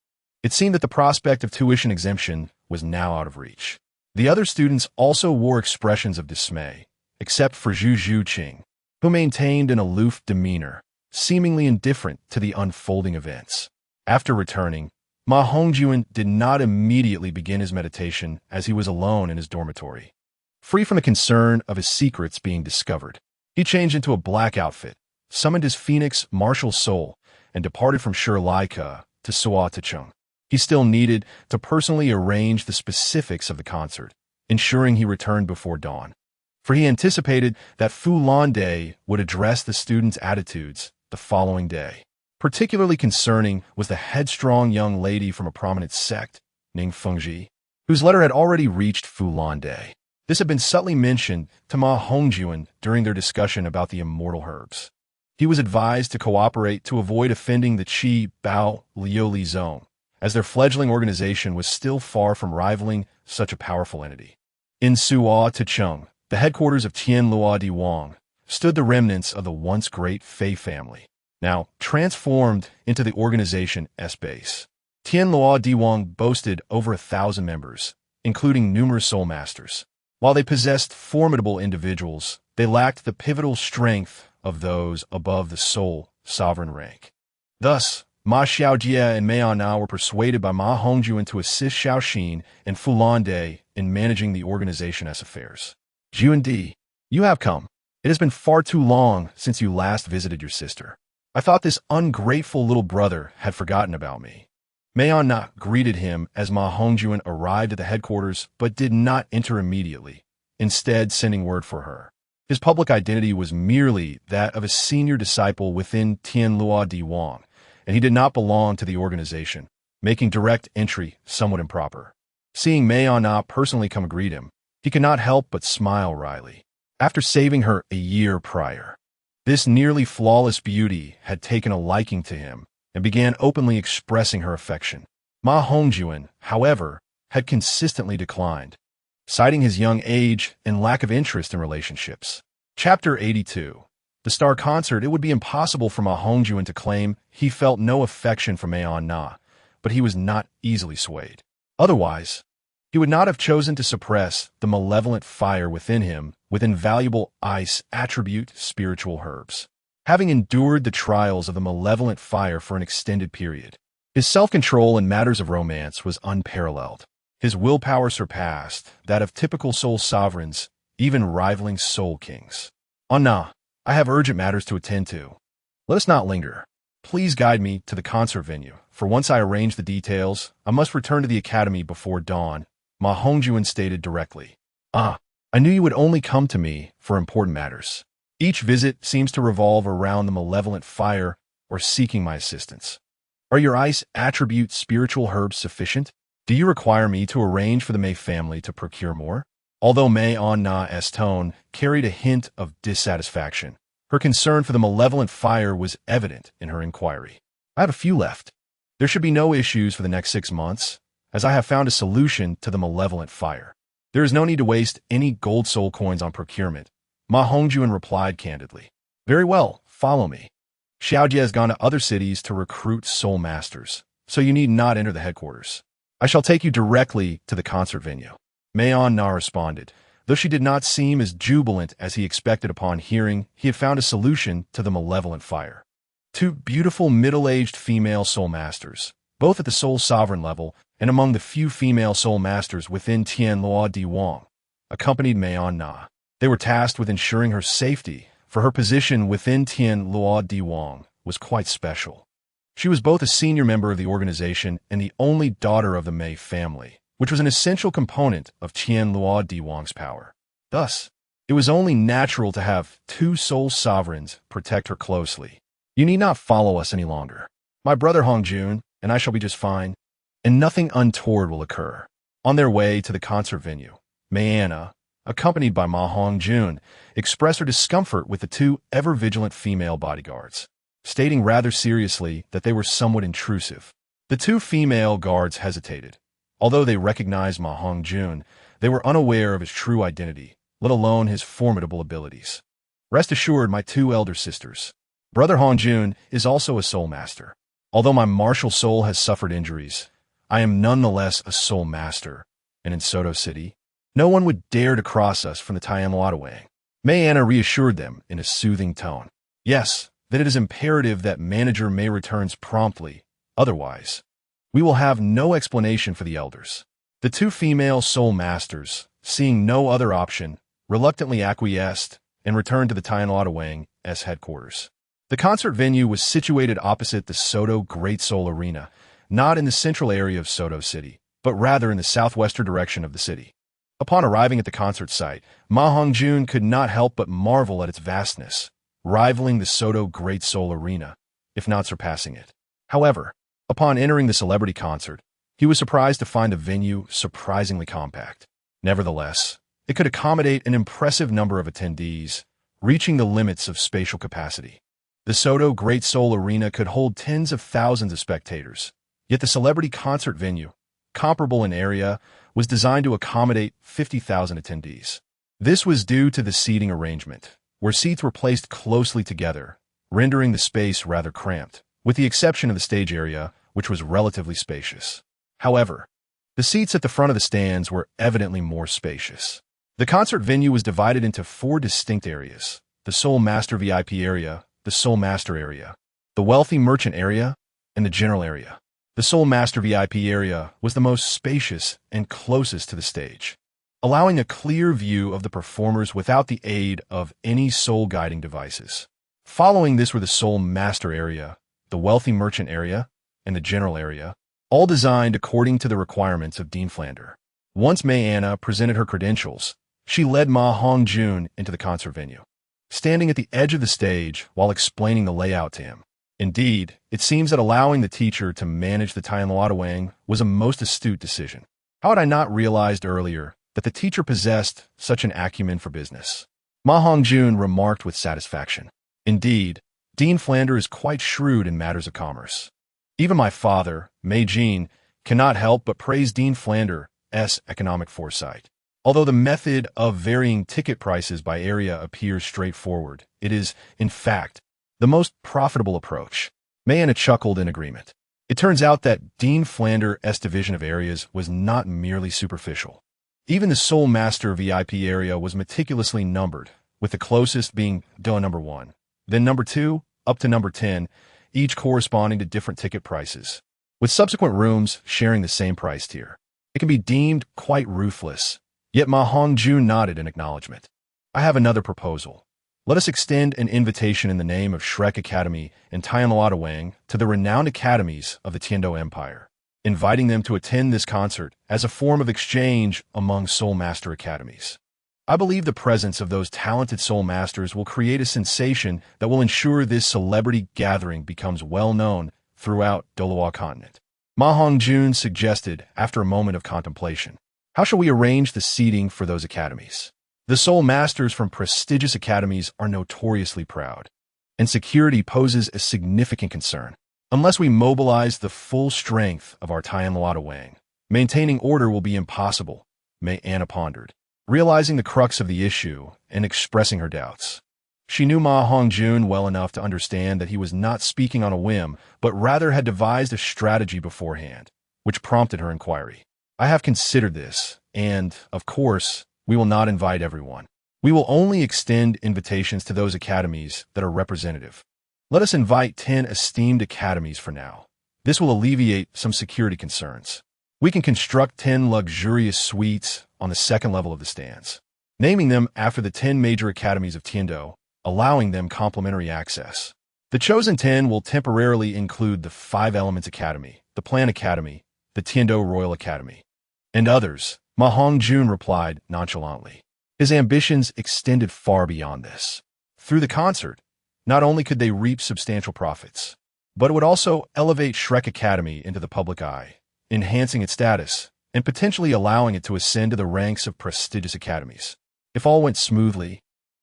Speaker 1: It seemed that the prospect of tuition exemption was now out of reach. The other students also wore expressions of dismay, except for Zhu Zhuqing, who maintained an aloof demeanor, seemingly indifferent to the unfolding events. After returning, Ma Hongjun did not immediately begin his meditation as he was alone in his dormitory. Free from the concern of his secrets being discovered, he changed into a black outfit, summoned his phoenix martial soul, and departed from Shirlaika to Suo Tachung. He still needed to personally arrange the specifics of the concert, ensuring he returned before dawn. For he anticipated that Fu Lan Day would address the students' attitudes the following day. Particularly concerning was the headstrong young lady from a prominent sect, Ning Fengji, whose letter had already reached Fu Lan Day. This had been subtly mentioned to Ma Hongjun during their discussion about the immortal herbs. He was advised to cooperate to avoid offending the Qi Bao Liuli Zone, as their fledgling organization was still far from rivaling such a powerful entity. In Suo Tachung, the headquarters of Tian Luo Di Wang, stood the remnants of the once great Fei family, now transformed into the organization S-Base. Tian Luo Di Wang boasted over 1,000 members, including numerous soul masters. While they possessed formidable individuals, they lacked the pivotal strength of those above the soul sovereign rank. Thus, Ma Xiaojie and Mei Na were persuaded by Ma Hongjun to assist Xiaoxin and Fu Lan Day in managing the organization's affairs. Juandi, you have come. It has been far too long since you last visited your sister. I thought this ungrateful little brother had forgotten about me. Mei Na greeted him as Ma Hongjun arrived at the headquarters but did not enter immediately, instead sending word for her. His public identity was merely that of a senior disciple within Tian Luo Di Wang, and he did not belong to the organization, making direct entry somewhat improper. Seeing Mei Na personally come greet him, he could not help but smile wryly. After saving her a year prior, this nearly flawless beauty had taken a liking to him and began openly expressing her affection. Ma Hongjun, however, had consistently declined, citing his young age and lack of interest in relationships. Chapter 82. The Star Concert. It would be impossible for Ma Hongjun to claim he felt no affection for Mei Na, but he was not easily swayed. Otherwise, he would not have chosen to suppress the malevolent fire within him with invaluable ice attribute spiritual herbs. Having endured the trials of the malevolent fire for an extended period, his self-control in matters of romance was unparalleled. His willpower surpassed that of typical soul sovereigns, even rivaling soul kings. Anna, I have urgent matters to attend to. Let us not linger. Please guide me to the concert venue, for once I arrange the details, I must return to the academy before dawn, Ma Hongjun stated directly. I knew you would only come to me for important matters. Each visit seems to revolve around the malevolent fire or seeking my assistance. Are your ice attribute spiritual herbs sufficient? Do you require me to arrange for the Mei family to procure more? Although Mei Na's tone carried a hint of dissatisfaction, her concern for the malevolent fire was evident in her inquiry. I have a few left. There should be no issues for the next 6 months, as I have found a solution to the malevolent fire. There is no need to waste any gold soul coins on procurement, Ma Hongjun replied candidly. Very well, follow me. Xiaojie has gone to other cities to recruit soul masters, so you need not enter the headquarters. I shall take you directly to the concert venue. Mei Na responded, though she did not seem as jubilant as he expected upon hearing he had found a solution to the malevolent fire. 2 beautiful middle-aged female soul masters, both at the soul sovereign level and among the few female soul masters within Tian Luo Di Wang, accompanied Mei Na. They were tasked with ensuring her safety, for her position within Tian Luo Di Wang was quite special. She was both a senior member of the organization and the only daughter of the Mei family, which was an essential component of Tian Luo Di Wang's power. Thus, it was only natural to have 2 soul sovereigns protect her closely. You need not follow us any longer. My brother Hongjun and I shall be just fine, and nothing untoward will occur. On their way to the concert venue, Mei Na, accompanied by Ma Hongjun, expressed her discomfort with the 2 ever-vigilant female bodyguards, stating rather seriously that they were somewhat intrusive. The 2 female guards hesitated. Although they recognized Ma Hongjun, they were unaware of his true identity, let alone his formidable abilities. Rest assured, my 2 elder sisters. Brother Hongjun is also a soul master. Although my martial soul has suffered injuries, I am nonetheless a soul master, and in Soto City, no one would dare to cross us from the Tianluotawang. May Anna reassured them in a soothing tone. Yes, that it is imperative that Manager May returns promptly, otherwise, we will have no explanation for the elders. The two female soul masters, seeing no other option, reluctantly acquiesced and returned to the Tianluotawang's headquarters. The concert venue was situated opposite the Soto Great Soul Arena, not in the central area of Soto City, but rather in the southwestern direction of the city. Upon arriving at the concert site, Ma Hongjun could not help but marvel at its vastness, rivaling the Soto Great Soul Arena, if not surpassing it. However, upon entering the celebrity concert, he was surprised to find the venue surprisingly compact. Nevertheless, it could accommodate an impressive number of attendees, reaching the limits of spatial capacity. The Soto Great Soul Arena could hold tens of thousands of spectators, yet the celebrity concert venue, comparable in area, was designed to accommodate 50,000 attendees. This was due to the seating arrangement, where seats were placed closely together, rendering the space rather cramped, with the exception of the stage area, which was relatively spacious. However, the seats at the front of the stands were evidently more spacious. The concert venue was divided into 4 distinct areas: the Soul Master VIP area, the Soul Master area, the Wealthy Merchant area, and the General area. The Soul Master VIP area was the most spacious and closest to the stage, allowing a clear view of the performers without the aid of any soul guiding devices. Following this were the Soul Master area, the Wealthy Merchant area, and the General area, all designed according to the requirements of Dean Flander. Once May Anna presented her credentials, she led Ma Hongjun into the concert venue, standing at the edge of the stage while explaining the layout to him. Indeed, it seems that allowing the teacher to manage the Tianluotawang was a most astute decision. How had I not realized earlier that the teacher possessed such an acumen for business? Ma Hongjun remarked with satisfaction. Indeed, Dean Flander is quite shrewd in matters of commerce. Even my father, Mei Jin, cannot help but praise Dean Flander's economic foresight. Although the method of varying ticket prices by area appears straightforward, it is, in fact, the most profitable approach. May Anna chuckled in agreement. It turns out that Dean Flander's division of areas was not merely superficial. Even the Soul Master VIP area was meticulously numbered, with the closest being number 1, then number 2, up to number 10, each corresponding to different ticket prices, with subsequent rooms sharing the same price tier. It can be deemed quite ruthless, yet Ma Hongjun nodded in acknowledgement. I have another proposal. Let us extend an invitation in the name of Shrek Academy and Tianluotawang to the renowned academies of the Tiando Empire, inviting them to attend this concert as a form of exchange among Soul Master academies. I believe the presence of those talented Soul Masters will create a sensation that will ensure this celebrity gathering becomes well known throughout Douluo continent. Ma Hongjun suggested after a moment of contemplation. How shall we arrange the seating for those academies? The Soul Masters from prestigious academies are notoriously proud, and security poses a significant concern. Unless we mobilize the full strength of our Tianluotawang, maintaining order will be impossible, May Anna pondered, realizing the crux of the issue and expressing her doubts. She knew Ma Hongjun well enough to understand that he was not speaking on a whim, but rather had devised a strategy beforehand, which prompted her inquiry. I have considered this, and, of course, we will not invite everyone. We will only extend invitations to those academies that are representative. Let us invite 10 esteemed academies for now. This will alleviate some security concerns. We can construct 10 luxurious suites on the second level of the stands, naming them after the 10 major academies of Tiando, allowing them complimentary access. The chosen 10 will temporarily include the 5 Elements Academy, the Plan Academy, the Tiando Royal Academy, and others. Ma Hongjun replied nonchalantly. His ambitions extended far beyond this. Through the concert, not only could they reap substantial profits, but it would also elevate Shrek Academy into the public eye, enhancing its status and potentially allowing it to ascend to the ranks of prestigious academies. If all went smoothly,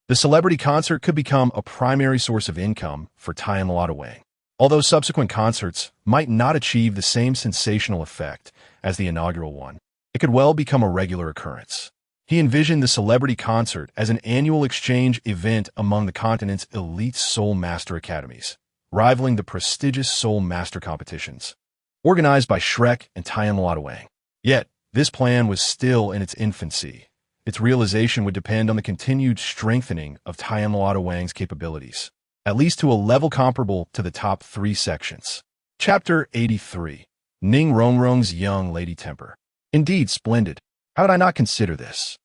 Speaker 1: the celebrity concert could become a primary source of income for Tianluotawang. Although subsequent concerts might not achieve the same sensational effect as the inaugural one, it could well become a regular occurrence. He envisioned the celebrity concert as an annual exchange event among the continent's elite Soul Master academies, rivaling the prestigious Soul Master competitions, organized by Shrek and Tianluotawang. Yet, This plan was still in its infancy. Its realization would depend on the continued strengthening of Tianluo Wang's capabilities, at least to a level comparable to the top 3 sections. Chapter 83. Ning Rongrong's Young Lady Temper. Indeed splendid. How did I not consider this?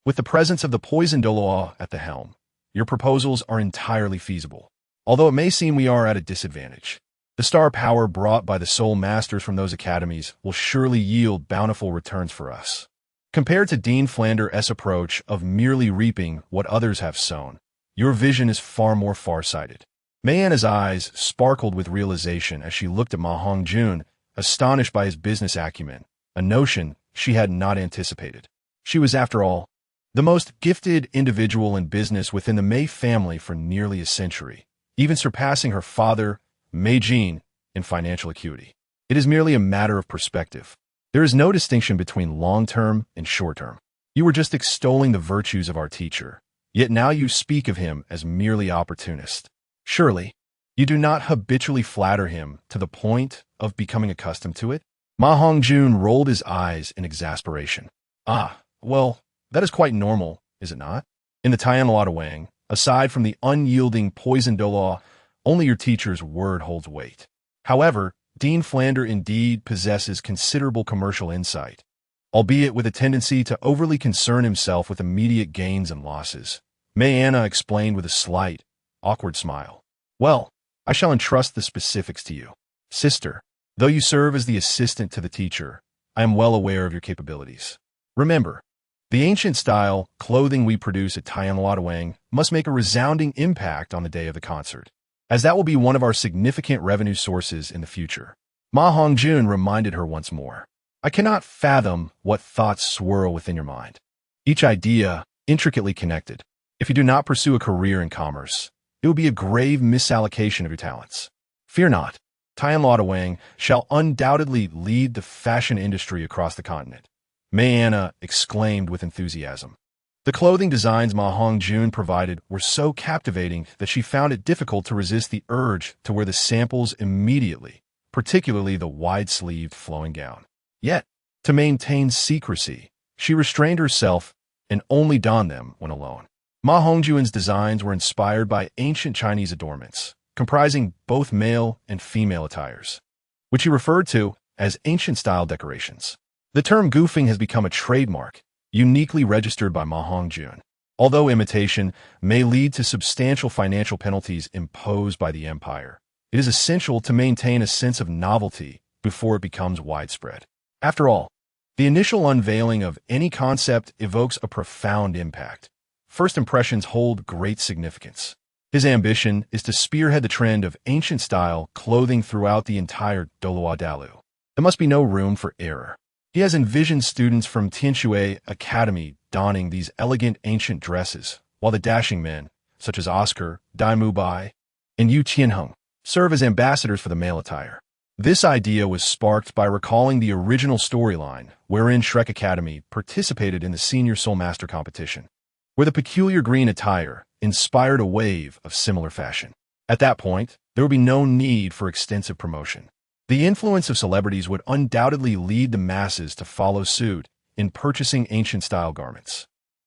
Speaker 1: With the presence of the poisoned Douluo at the helm, your proposals are entirely feasible. Although it may seem we are at a disadvantage, the star power brought by the soul masters from those academies will surely yield bountiful returns for us. Compared to Dean Flanders' approach of merely reaping what others have sown, your vision is far more farsighted. Mei-Anna's eyes sparkled with realization as she looked at Ma Hongjun, astonished by his business acumen, a notion she had not anticipated. She was, after all, the most gifted individual in business within the Mei family for nearly a century, even surpassing her father, Mei Jin, in financial acuity. It is merely a matter of perspective. There is no distinction between long-term and short-term. You were just extolling the virtues of our teacher, yet now you speak of him as merely opportunist. Surely, you do not habitually flatter him to the point of becoming accustomed to it? Ma Hongjun rolled his eyes in exasperation. Well, that is quite normal, is it not? In the Tianluo Wang, aside from the unyielding poison Douluo, only your teacher's word holds weight. However, Dean Flanders indeed possesses considerable commercial insight, albeit with a tendency to overly concern himself with immediate gains and losses. Mei-Anna explained with a slight, awkward smile. Well, I shall entrust the specifics to you. Sister, though you serve as the assistant to the teacher, I am well aware of your capabilities. Remember, the ancient-style clothing we produce at Tianluo Wang must make a resounding impact on the day of the concert, as that will be one of our significant revenue sources in the future. Ma Hongjun reminded her once more. I cannot fathom what thoughts swirl within your mind. Each idea intricately connected. If you do not pursue a career in commerce, it will be a grave misallocation of your talents. Fear not. Tianluo Wang shall undoubtedly lead the fashion industry across the continent. Mei-Anna exclaimed with enthusiasm. The clothing designs Ma Hongjun provided were so captivating that she found it difficult to resist the urge to wear the samples immediately, particularly the wide-sleeved flowing gown. Yet, to maintain secrecy, she restrained herself and only donned them when alone. Ma Hongjun's designs were inspired by ancient Chinese adornments, comprising both male and female attires, which he referred to as ancient-style decorations. The term goofing has become a trademark, uniquely registered by Ma Hongjun. Although imitation may lead to substantial financial penalties imposed by the empire, it is essential to maintain a sense of novelty before it becomes widespread. After all, the initial unveiling of any concept evokes a profound impact. First impressions hold great significance. His ambition is to spearhead the trend of ancient-style clothing throughout the entire Douluo. There must be no room for error. He has envisioned students from Tianshui Academy donning these elegant ancient dresses, while the dashing men, such as Oscar, Dai Mubai, and Yu Qianheng, serve as ambassadors for the male attire. This idea was sparked by recalling the original storyline, wherein Shrek Academy participated in the Senior Soul Master competition, where the peculiar green attire inspired a wave of similar fashion. At that point, there would be no need for extensive promotion. The influence of celebrities would undoubtedly lead the masses to follow suit in purchasing ancient-style garments.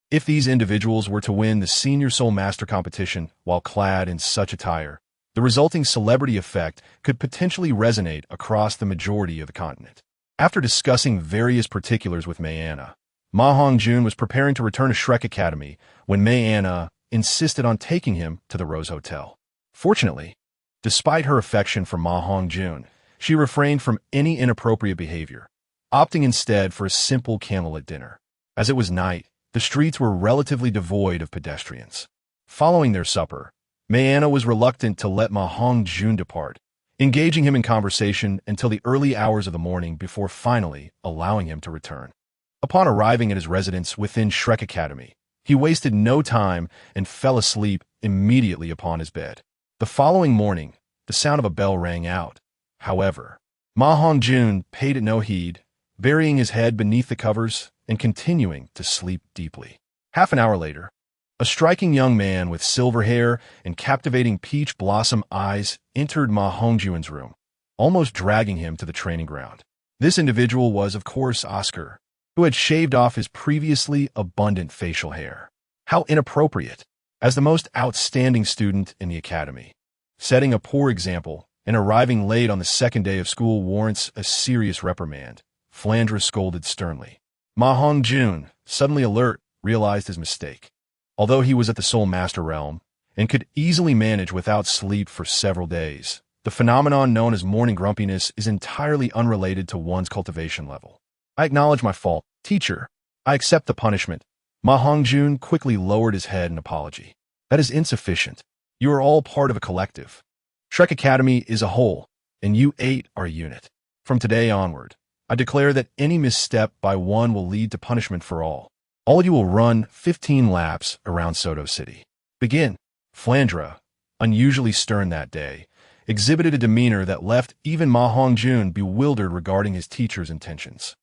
Speaker 1: If these individuals were to win the Senior Soul Master competition while clad in such attire, the resulting celebrity effect could potentially resonate across the majority of the continent. After discussing various particulars with Mei-Anna, Ma Hongjun was preparing to return to Shrek Academy when Mei-Anna insisted on taking him to the Rose Hotel. Fortunately, despite her affection for Ma Hongjun, she refrained from any inappropriate behavior, opting instead for a simple candlelit dinner. As it was night, the streets were relatively devoid of pedestrians. Following their supper, Mei-Anna was reluctant to let Ma Hongjun depart, engaging him in conversation until the early hours of the morning before finally allowing him to return. Upon arriving at his residence within Shrek Academy, he wasted no time and fell asleep immediately upon his bed. The following morning, the sound of a bell rang out. However, Ma Hongjun paid it no heed, burying his head beneath the covers and continuing to sleep deeply. Half an hour later, a striking young man with silver hair and captivating peach blossom eyes entered Ma Hongjun's room, almost dragging him to the training ground. This individual was, of course, Oscar, who had shaved off his previously abundant facial hair. How inappropriate! As the most outstanding student in the academy, setting a poor example and arriving late on the second day of school warrants a serious reprimand, Flandre scolded sternly. Ma Hongjun, suddenly alert, realized his mistake. Although he was at the Soul Master realm and could easily manage without sleep for several days, the phenomenon known as morning grumpiness is entirely unrelated to one's cultivation level. I acknowledge my fault, teacher. I accept the punishment. Ma Hongjun quickly lowered his head in apology. That is insufficient. You are all part of a collective. Shrek Academy is a whole, and you 8 are a unit. From today onward, I declare that any misstep by one will lead to punishment for all. All of you will run 15 laps around Soto City. Begin. Flandre, unusually stern that day, exhibited a demeanor that left even Ma Hongjun bewildered regarding his teacher's intentions.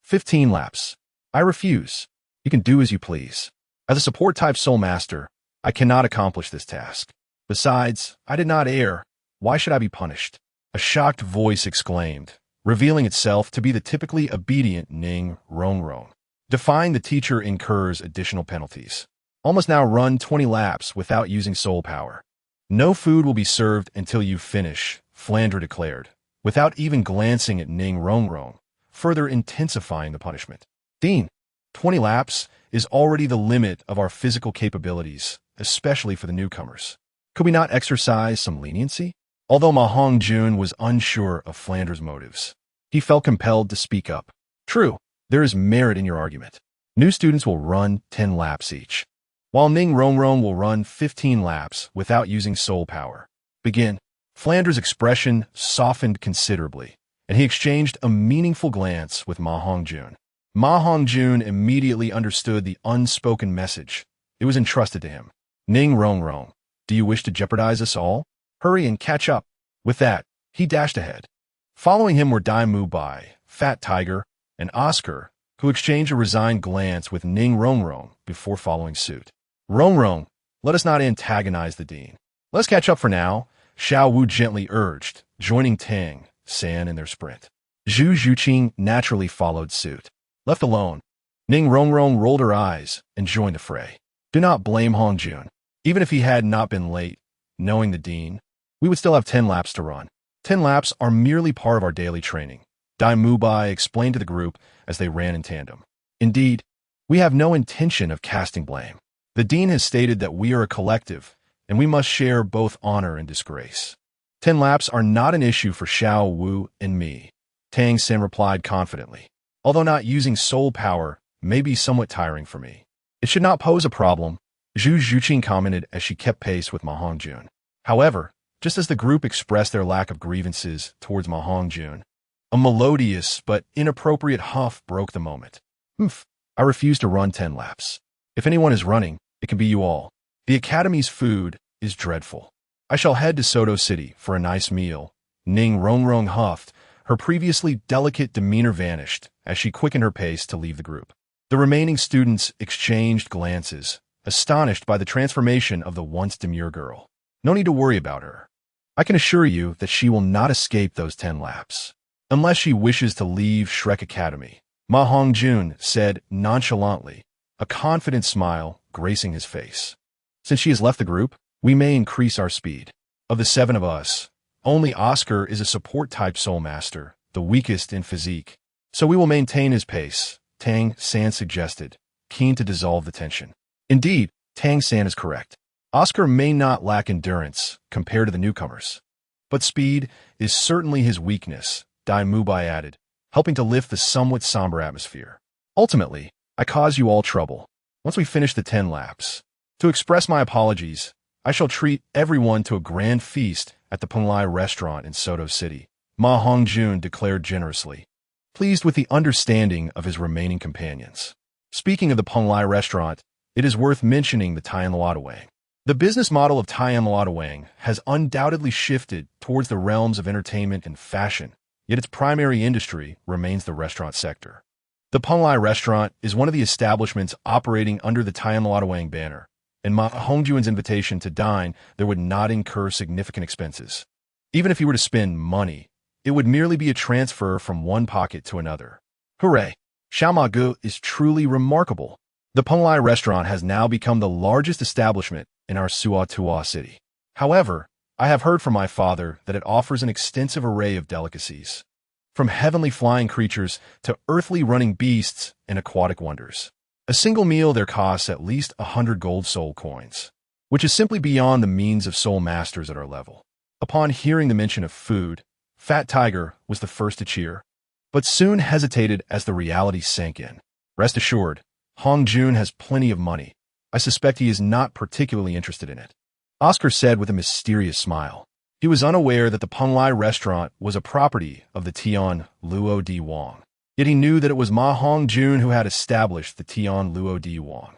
Speaker 1: 15 laps. I refuse. You can do as you please. As a support-type Soul Master, I cannot accomplish this task. Besides, I did not err. Why should I be punished? A shocked voice exclaimed, revealing itself to be the typically obedient Ning Rongrong. Defying the teacher incurs additional penalties. Almost now run 20 laps without using soul power. No food will be served until you finish, Flandre declared, without even glancing at Ning Rongrong, further intensifying the punishment. Dean, 20 laps is already the limit of our physical capabilities, especially for the newcomers. Could we not exercise some leniency? Although Ma Hongjun was unsure of Flandre's motives, he felt compelled to speak up. True, there is merit in your argument. New students will run 10 laps each, while Ning Rongrong will run 15 laps without using soul power. Begin. Flandre's expression softened considerably, and he exchanged a meaningful glance with Ma Hongjun. Ma Hongjun immediately understood the unspoken message. It was entrusted to him. Ning Rongrong, do you wish to jeopardize us all? Hurry and catch up. With that, he dashed ahead. Following him were Dai Mu Bai, Fat Tiger, and Oscar, who exchanged a resigned glance with Ning Rongrong before following suit. Rongrong, let us not antagonize the dean. Let's catch up for now, Xiao Wu gently urged, joining Tang, San in their sprint. Zhu Zhuqing naturally followed suit. Left alone, Ning Rongrong rolled her eyes and joined the fray. Do not blame Hongjun. Even if he had not been late, knowing the dean, we would still have 10 laps to run. 10 laps are merely part of our daily training, Dai Mu Bai explained to the group as they ran in tandem. Indeed, we have no intention of casting blame. The dean has stated that we are a collective, and we must share both honor and disgrace. 10 laps are not an issue for Xiao Wu and me, Tang Sen replied confidently. Although not using soul power may be somewhat tiring for me, it should not pose a problem, Zhu Zhuqing commented as she kept pace with Ma Hongjun. However, just as the group expressed their lack of grievances towards Ma Hongjun, a melodious but inappropriate huff broke the moment. I refuse to run 10 laps. If anyone is running, it can be you all. The academy's food is dreadful. I shall head to Soto City for a nice meal. Ning Rongrong huffed. Her previously delicate demeanor vanished as she quickened her pace to leave the group. The remaining students exchanged glances, astonished by the transformation of the once demure girl. No need to worry about her. I can assure you that she will not escape those 10 laps. Unless she wishes to leave Shrek Academy, Ma Hongjun said nonchalantly, a confident smile gracing his face. Since she has left the group, we may increase our speed. Of the 7 of us, only Oscar is a support-type Soul Master, the weakest in physique. So we will maintain his pace, Tang San suggested, keen to dissolve the tension. Indeed, Tang San is correct. Oscar may not lack endurance compared to the newcomers, but speed is certainly his weakness, Dai Mu Bai added, helping to lift the somewhat somber atmosphere. Ultimately, I cause you all trouble. Once we finish the 10 laps, to express my apologies, I shall treat everyone to a grand feast at the Penglai restaurant in Soto City, Ma Hongjun declared generously, pleased with the understanding of his remaining companions. Speaking of the Penglai restaurant, it is worth mentioning the Tian Luodawang. The business model of Tian Luodawang has undoubtedly shifted towards the realms of entertainment and fashion, yet its primary industry remains the restaurant sector. The Penglai restaurant is one of the establishments operating under the Tian Luodawang banner, and Ma Hongjun's invitation to dine there would not incur significant expenses. Even if he were to spend money, it would merely be a transfer from one pocket to another. Hooray! Xiaomagu is truly remarkable. The Penglai restaurant has now become the largest establishment in our Suatua city. However, I have heard from my father that it offers an extensive array of delicacies, from heavenly flying creatures to earthly running beasts and aquatic wonders. A single meal there costs at least 100 gold soul coins, which is simply beyond the means of soul masters at our level. Upon hearing the mention of food, Fat Tiger was the first to cheer, but soon hesitated as the reality sank in. Rest assured, Hongjun has plenty of money. I suspect he is not particularly interested in it, Oscar said with a mysterious smile. He was unaware that the Penglai restaurant was a property of the Tian Luo Di Wang. Yet he knew that it was Ma Hongjun who had established the Tian Luo Di Wang.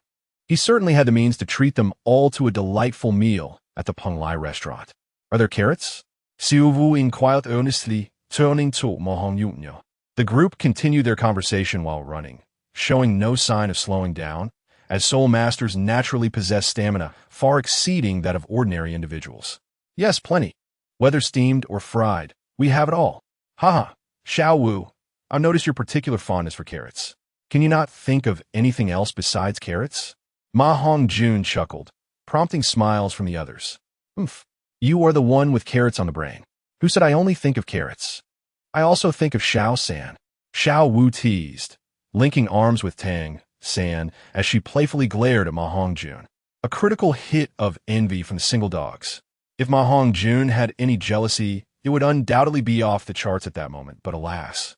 Speaker 1: He certainly had the means to treat them all to a delightful meal at the Penglai restaurant. Are there carrots? Xiu Wu inquired earnestly, turning to Ma Hongjun. The group continued their conversation while running, showing no sign of slowing down, as soul masters naturally possess stamina far exceeding that of ordinary individuals. Yes, plenty. Whether steamed or fried, we have it all. Haha, Xiao Wu, I notice your particular fondness for carrots. Can you not think of anything else besides carrots? Ma Hongjun chuckled, prompting smiles from the others. Oomph, you are the one with carrots on the brain. Who said I only think of carrots? I also think of Xiao San. Xiao Wu teased, linking arms with Tang San as she playfully glared at Ma Hongjun. A critical hit of envy from the single dogs. If Ma Hongjun had any jealousy, it would undoubtedly be off the charts at that moment, but alas,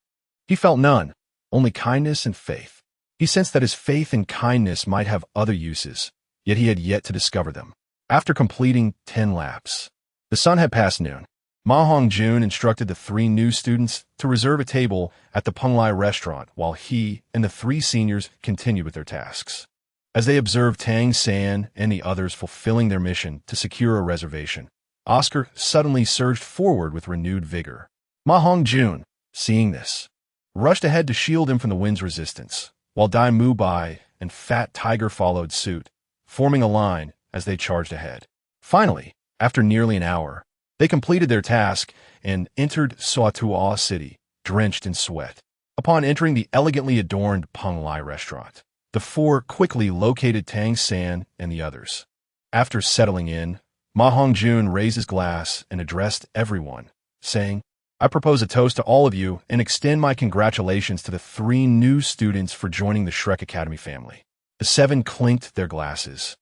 Speaker 1: he felt none, only kindness and faith. He sensed that his faith and kindness might have other uses, yet he had yet to discover them. After completing 10 laps, the sun had passed noon. Ma Hongjun instructed the 3 new students to reserve a table at the Penglai restaurant while he and the 3 seniors continued with their tasks. As they observed Tang San and the others fulfilling their mission to secure a reservation, Oscar suddenly surged forward with renewed vigor. Ma Hongjun, seeing this, rushed ahead to shield him from the wind's resistance, while Dai Mu Bai and Fat Tiger followed suit, forming a line as they charged ahead. Finally, after nearly an hour, they completed their task and entered Suatua City, drenched in sweat. Upon entering the elegantly adorned Penglai restaurant, the 4 quickly located Tang San and the others. After settling in, Ma Hongjun raised his glass and addressed everyone, saying, I propose a toast to all of you and extend my congratulations to the 3 new students for joining the Shrek Academy family. The 7 clinked their glasses,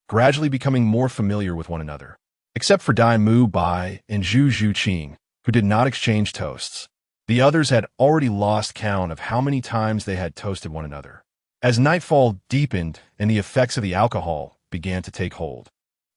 Speaker 1: gradually becoming more familiar with one another, except for Dai Mu Bai and Zhu Zhuqing, who did not exchange toasts. The others had already lost count of how many times they had toasted one another. As nightfall deepened and the effects of the alcohol began to take hold,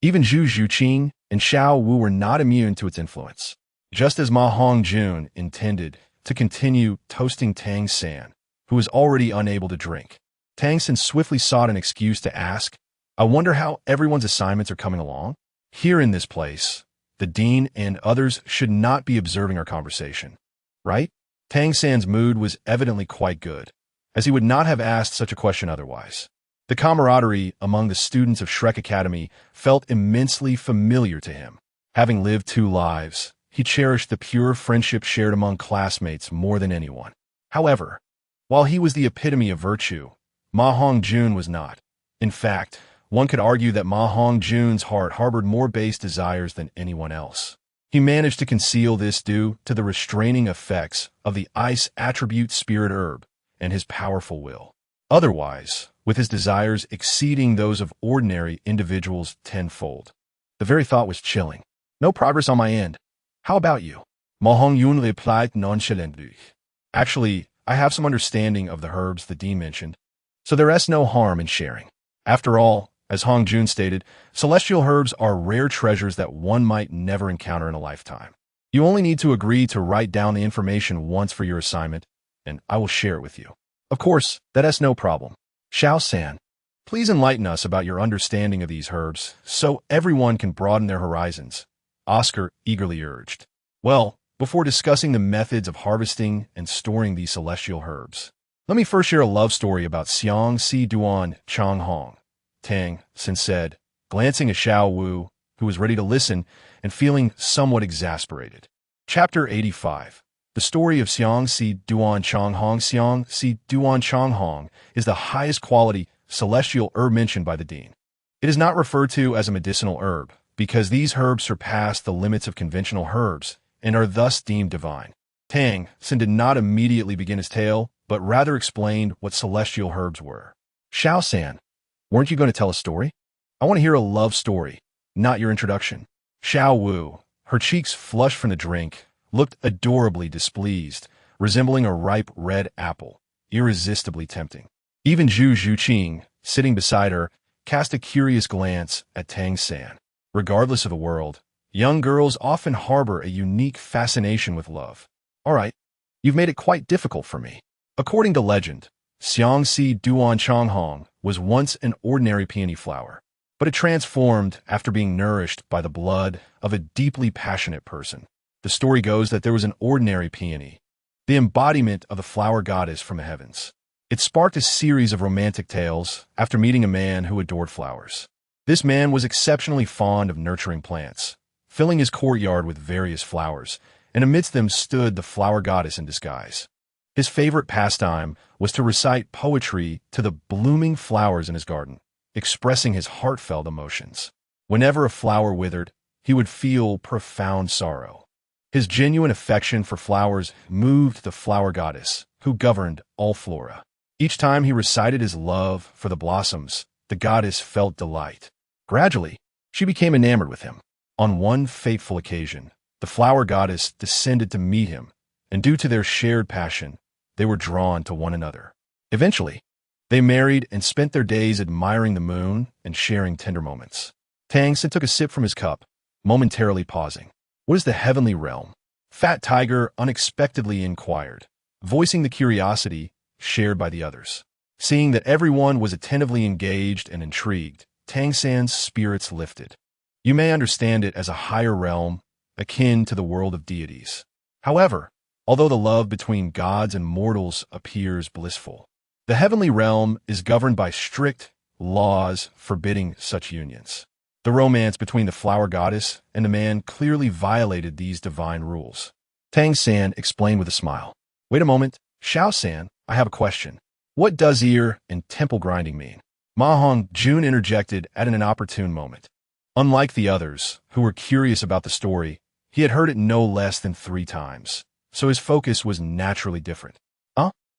Speaker 1: even Zhu Zhuqing and Xiao Wu were not immune to its influence. Just as Ma Hongjun intended to continue toasting Tang San, who was already unable to drink, Tang San swiftly sought an excuse to ask, I wonder how everyone's assignments are coming along? Here in this place, the dean and others should not be observing our conversation, right? Tang San's mood was evidently quite good, as he would not have asked such a question otherwise. The camaraderie among the students of Shrek Academy felt immensely familiar to him. Having lived 2 lives, he cherished the pure friendship shared among classmates more than anyone. However, while he was the epitome of virtue, Ma Hongjun was not. In fact, one could argue that Ma Hongjun's heart harbored more base desires than anyone else. He managed to conceal this due to the restraining effects of the ice attribute spirit herb and his powerful will. Otherwise, with his desires exceeding those of ordinary individuals tenfold, the very thought was chilling. No progress on my end. How about you? Ma Hongjun replied nonchalantly. Actually, I have some understanding of the herbs the dean mentioned, so there is no harm in sharing. After all, as Hongjun stated, celestial herbs are rare treasures that one might never encounter in a lifetime. You only need to agree to write down the information once for your assignment, and I will share it with you. Of course, that is no problem. Xiao San, please enlighten us about your understanding of these herbs so everyone can broaden their horizons, Oscar eagerly urged. Well, before discussing the methods of harvesting and storing these celestial herbs, let me first share a love story about Xiang Si Duan Chang Hong, Tang San said, glancing at Xiao Wu, who was ready to listen and feeling somewhat exasperated. Chapter 85. The The story of Xiang Si Duan Changhong Xiang Si Duan Changhong is the highest quality celestial herb mentioned by the Dean. It is not referred to as a medicinal herb, because these herbs surpass the limits of conventional herbs and are thus deemed divine. Tang Sin did not immediately begin his tale, but rather explained what celestial herbs were. Xiao San, weren't you going to tell a story? I want to hear a love story, not your introduction. Xiao Wu, her cheeks flushed from the drink, looked adorably displeased, resembling a ripe red apple, irresistibly tempting. Even Zhu Zhuqing, sitting beside her, cast a curious glance at Tang San. Regardless of the world, young girls often harbor a unique fascination with love. All right, you've made it quite difficult for me. According to legend, Xiang Si Duan Changhong was once an ordinary peony flower, but it transformed after being nourished by the blood of a deeply passionate person. The story goes that there was an ordinary peony, the embodiment of the flower goddess from the heavens. It sparked a series of romantic tales after meeting a man who adored flowers. This man was exceptionally fond of nurturing plants, filling his courtyard with various flowers, and amidst them stood the flower goddess in disguise. His favorite pastime was to recite poetry to the blooming flowers in his garden, expressing his heartfelt emotions. Whenever a flower withered, he would feel profound sorrow. His genuine affection for flowers moved the flower goddess, who governed all flora. Each time he recited his love for the blossoms, the goddess felt delight. Gradually, she became enamored with him. On one fateful occasion, the flower goddess descended to meet him, and due to their shared passion, they were drawn to one another. Eventually, they married and spent their days admiring the moon and sharing tender moments. Tang Sin took a sip from his cup, momentarily pausing. What is the heavenly realm? Fat Tiger unexpectedly inquired, voicing the curiosity shared by the others. Seeing that everyone was attentively engaged and intrigued, Tang San's spirits lifted. You may understand it as a higher realm, akin to the world of deities. However, although the love between gods and mortals appears blissful, the heavenly realm is governed by strict laws forbidding such unions. The romance between the flower goddess and the man clearly violated these divine rules. Tang San explained with a smile. Wait a moment, Xiao San, I have a question. What does ear and temple grinding mean? Hongjun interjected at an inopportune moment. Unlike the others, who were curious about the story, he had heard it no less than 3 times, so his focus was naturally different.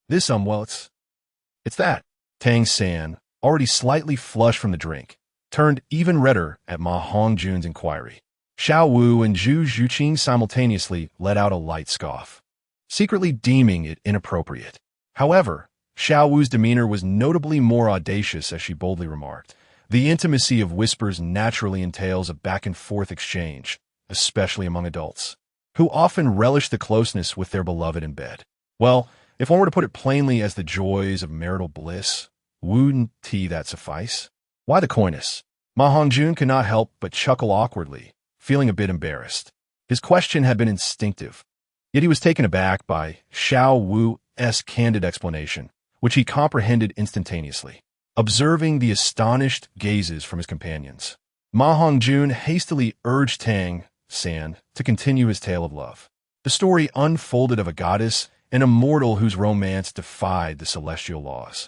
Speaker 1: This, well, it's that. Tang San, already slightly flushed from the drink, turned even redder at Ma Hongjun's inquiry. Xiao Wu and Zhu Zhuqing simultaneously let out a light scoff, secretly deeming it inappropriate. However, Xiao Wu's demeanor was notably more audacious as she boldly remarked, the intimacy of whispers naturally entails a back-and-forth exchange, especially among adults, who often relish the closeness with their beloved in bed. Well, if one were to put it plainly as the joys of marital bliss, wouldn't that suffice? Why the coyness? Ma Hongjun could not help but chuckle awkwardly, feeling a bit embarrassed. His question had been instinctive, yet he was taken aback by Xiao Wu's candid explanation, which he comprehended instantaneously. Observing the astonished gazes from his companions, Ma Hongjun hastily urged Tang San to continue his tale of love. The story unfolded of a goddess and a mortal whose romance defied the celestial laws,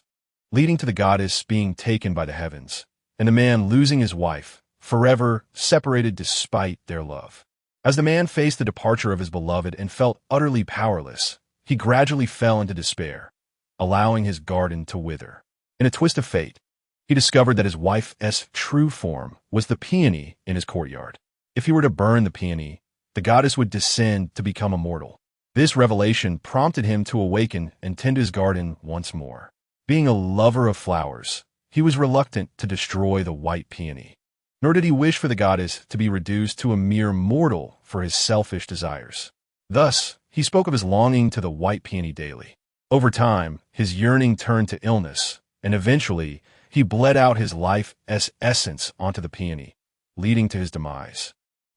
Speaker 1: leading to the goddess being taken by the heavens, and the man losing his wife, forever separated despite their love. As the man faced the departure of his beloved and felt utterly powerless, he gradually fell into despair, allowing his garden to wither. In a twist of fate, he discovered that his wife's true form was the peony in his courtyard. If he were to burn the peony, the goddess would descend to become immortal. This revelation prompted him to awaken and tend his garden once more. Being a lover of flowers, he was reluctant to destroy the white peony, nor did he wish for the goddess to be reduced to a mere mortal for his selfish desires. Thus, he spoke of his longing to the white peony daily. Over time, his yearning turned to illness, and eventually, he bled out his life's essence onto the peony, leading to his demise.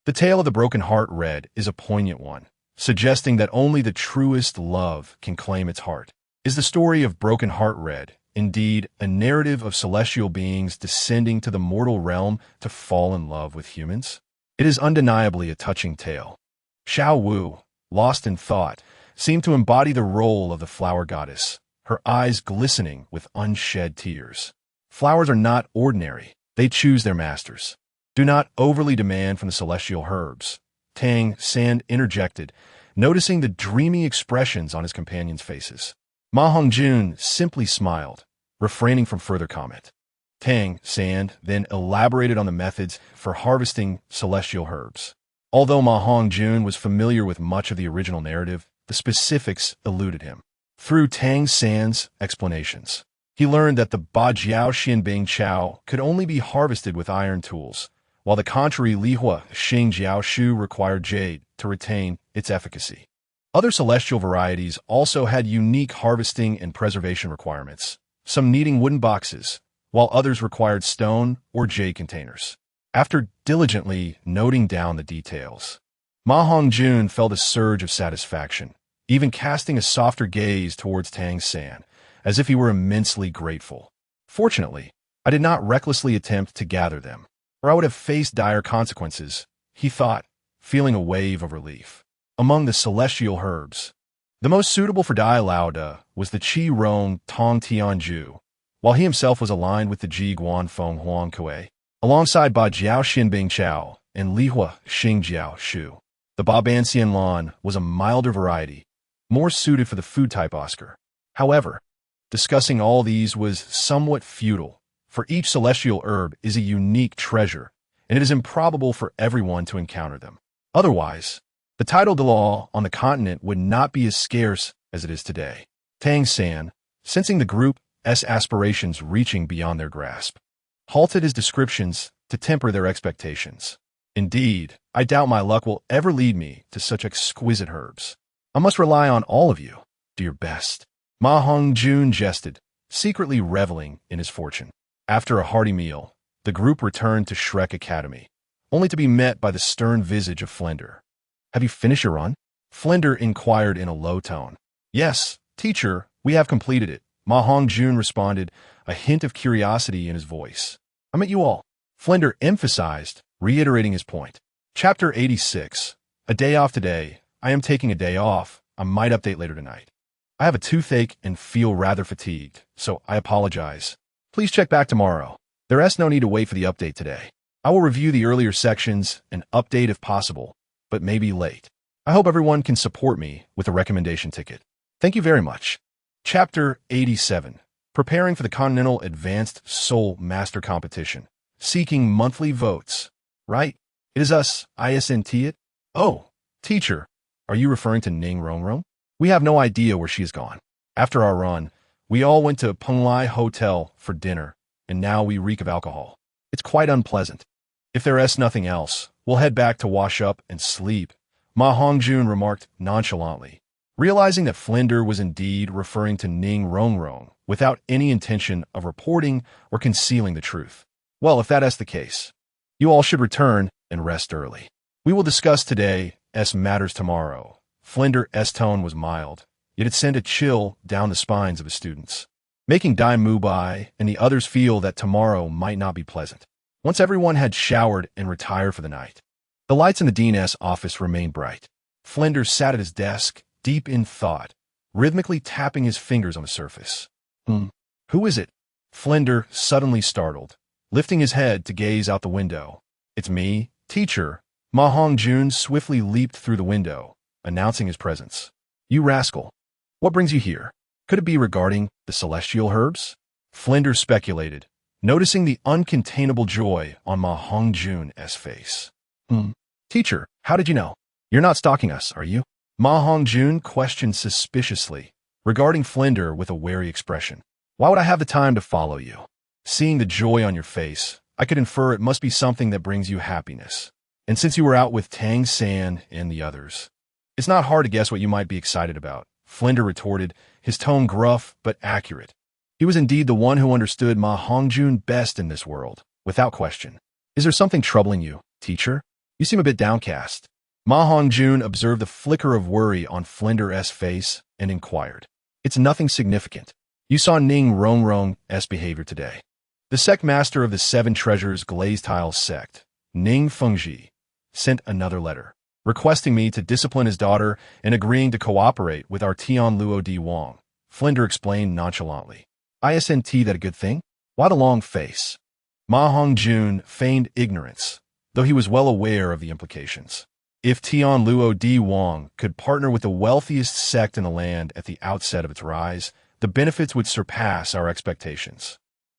Speaker 1: The tale of the broken heart read is a poignant one, suggesting that only the truest love can claim its heart. Is the story of Broken Heart Red indeed a narrative of celestial beings descending to the mortal realm to fall in love with humans? It is undeniably a touching tale. Xiao Wu, lost in thought, seemed to embody the role of the flower goddess, her eyes glistening with unshed tears. Flowers are not ordinary. They choose their masters. Do not overly demand from the celestial herbs. Tang San interjected, noticing the dreamy expressions on his companions' faces. Ma Hongjun simply smiled, refraining from further comment. Tang San then elaborated on the methods for harvesting celestial herbs. Although Ma Hongjun was familiar with much of the original narrative, the specifics eluded him. Through Tang San's explanations, he learned that the Ba Jiao Xianbing Chao could only be harvested with iron tools, while the contrary Lihua Xing Jiao Shu required jade to retain its efficacy. Other celestial varieties also had unique harvesting and preservation requirements, some needing wooden boxes, while others required stone or jade containers. After diligently noting down the details, Ma Hongjun felt a surge of satisfaction, even casting a softer gaze towards Tang San, as if he were immensely grateful. Fortunately, I did not recklessly attempt to gather them, or I would have faced dire consequences, he thought, feeling a wave of relief. Among the celestial herbs, the most suitable for Dai Lauda was the Qi Rong Tong Tianju, while he himself was aligned with the Ji Guan Feng Huang Kui, alongside Ba Jiao Xinbing Chao and Lihua Xing Jiao Shu. The Ba Ban Xian Lan was a milder variety, more suited for the food type Oscar. However, discussing all these was somewhat futile, for each celestial herb is a unique treasure, and it is improbable for everyone to encounter them. Otherwise, the title de law on the continent would not be as scarce as it is today. Tang San, sensing the group's aspirations reaching beyond their grasp, halted his descriptions to temper their expectations. Indeed, I doubt my luck will ever lead me to such exquisite herbs. I must rely on all of you. Do your best. Ma Hongjun jested, secretly reveling in his fortune. After a hearty meal, the group returned to Shrek Academy, only to be met by the stern visage of Flender. Have you finished your run? Flender inquired in a low tone. Yes, teacher, we have completed it. Ma Hongjun responded, a hint of curiosity in his voice. I met you all. Flender emphasized, reiterating his point. Chapter 86. A day off today. I am taking a day off. I might update later tonight. I have a toothache and feel rather fatigued, so I apologize. Please check back tomorrow. There's no need to wait for the update today. I will review the earlier sections and update if possible, but maybe late. I hope everyone can support me with a recommendation ticket. Thank you very much. Chapter 87. Preparing for the Continental Advanced Soul Master Competition. Seeking monthly votes. Right? It is us, ISNT it? Oh, teacher, are you referring to Ning Rongrong? We have no idea where she has gone. After our run, we all went to Penglai Hotel for dinner, and now we reek of alcohol. It's quite unpleasant. If there's nothing else, we'll head back to wash up and sleep, Ma Hongjun remarked nonchalantly, realizing that Flender was indeed referring to Ning Rongrong without any intention of reporting or concealing the truth. Well, if that is the case, you all should return and rest early. We will discuss today's matters tomorrow. Flender's tone was mild, yet it sent a chill down the spines of his students, making Dai Mubai and the others feel that tomorrow might not be pleasant. Once everyone had showered and retired for the night, the lights in the dean's office remained bright. Flender sat at his desk, deep in thought, rhythmically tapping his fingers on the surface. Who is it? Flender suddenly startled, lifting his head to gaze out the window. It's me, teacher. Ma Hongjun swiftly leaped through the window, announcing his presence. You rascal. What brings you here? Could it be regarding the celestial herbs? Flender speculated, noticing the uncontainable joy on Ma Hongjun's face. Teacher, how did you know? You're not stalking us, are you? Ma Hongjun questioned suspiciously, regarding Flender with a wary expression. Why would I have the time to follow you? Seeing the joy on your face, I could infer it must be something that brings you happiness. And since you were out with Tang San and the others, it's not hard to guess what you might be excited about, Flender retorted, his tone gruff but accurate. He was indeed the one who understood Ma Hongjun best in this world, without question. Is there something troubling you, teacher? You seem a bit downcast. Ma Hongjun observed the flicker of worry on Flender's face and inquired. It's nothing significant. You saw Ning Rongrong's behavior today. The sect master of the Seven Treasures Glazed Tile sect, Ning Fengji, sent another letter. requesting me to discipline his daughter and agreeing to cooperate with our Tianluo D. Wang. Flinder explained nonchalantly. Isn't that a good thing? Why the long face? Ma Hongjun feigned ignorance, though he was well aware of the implications. If Tianluo D. Wang could partner with the wealthiest sect in the land at the outset of its rise, the benefits would surpass our expectations.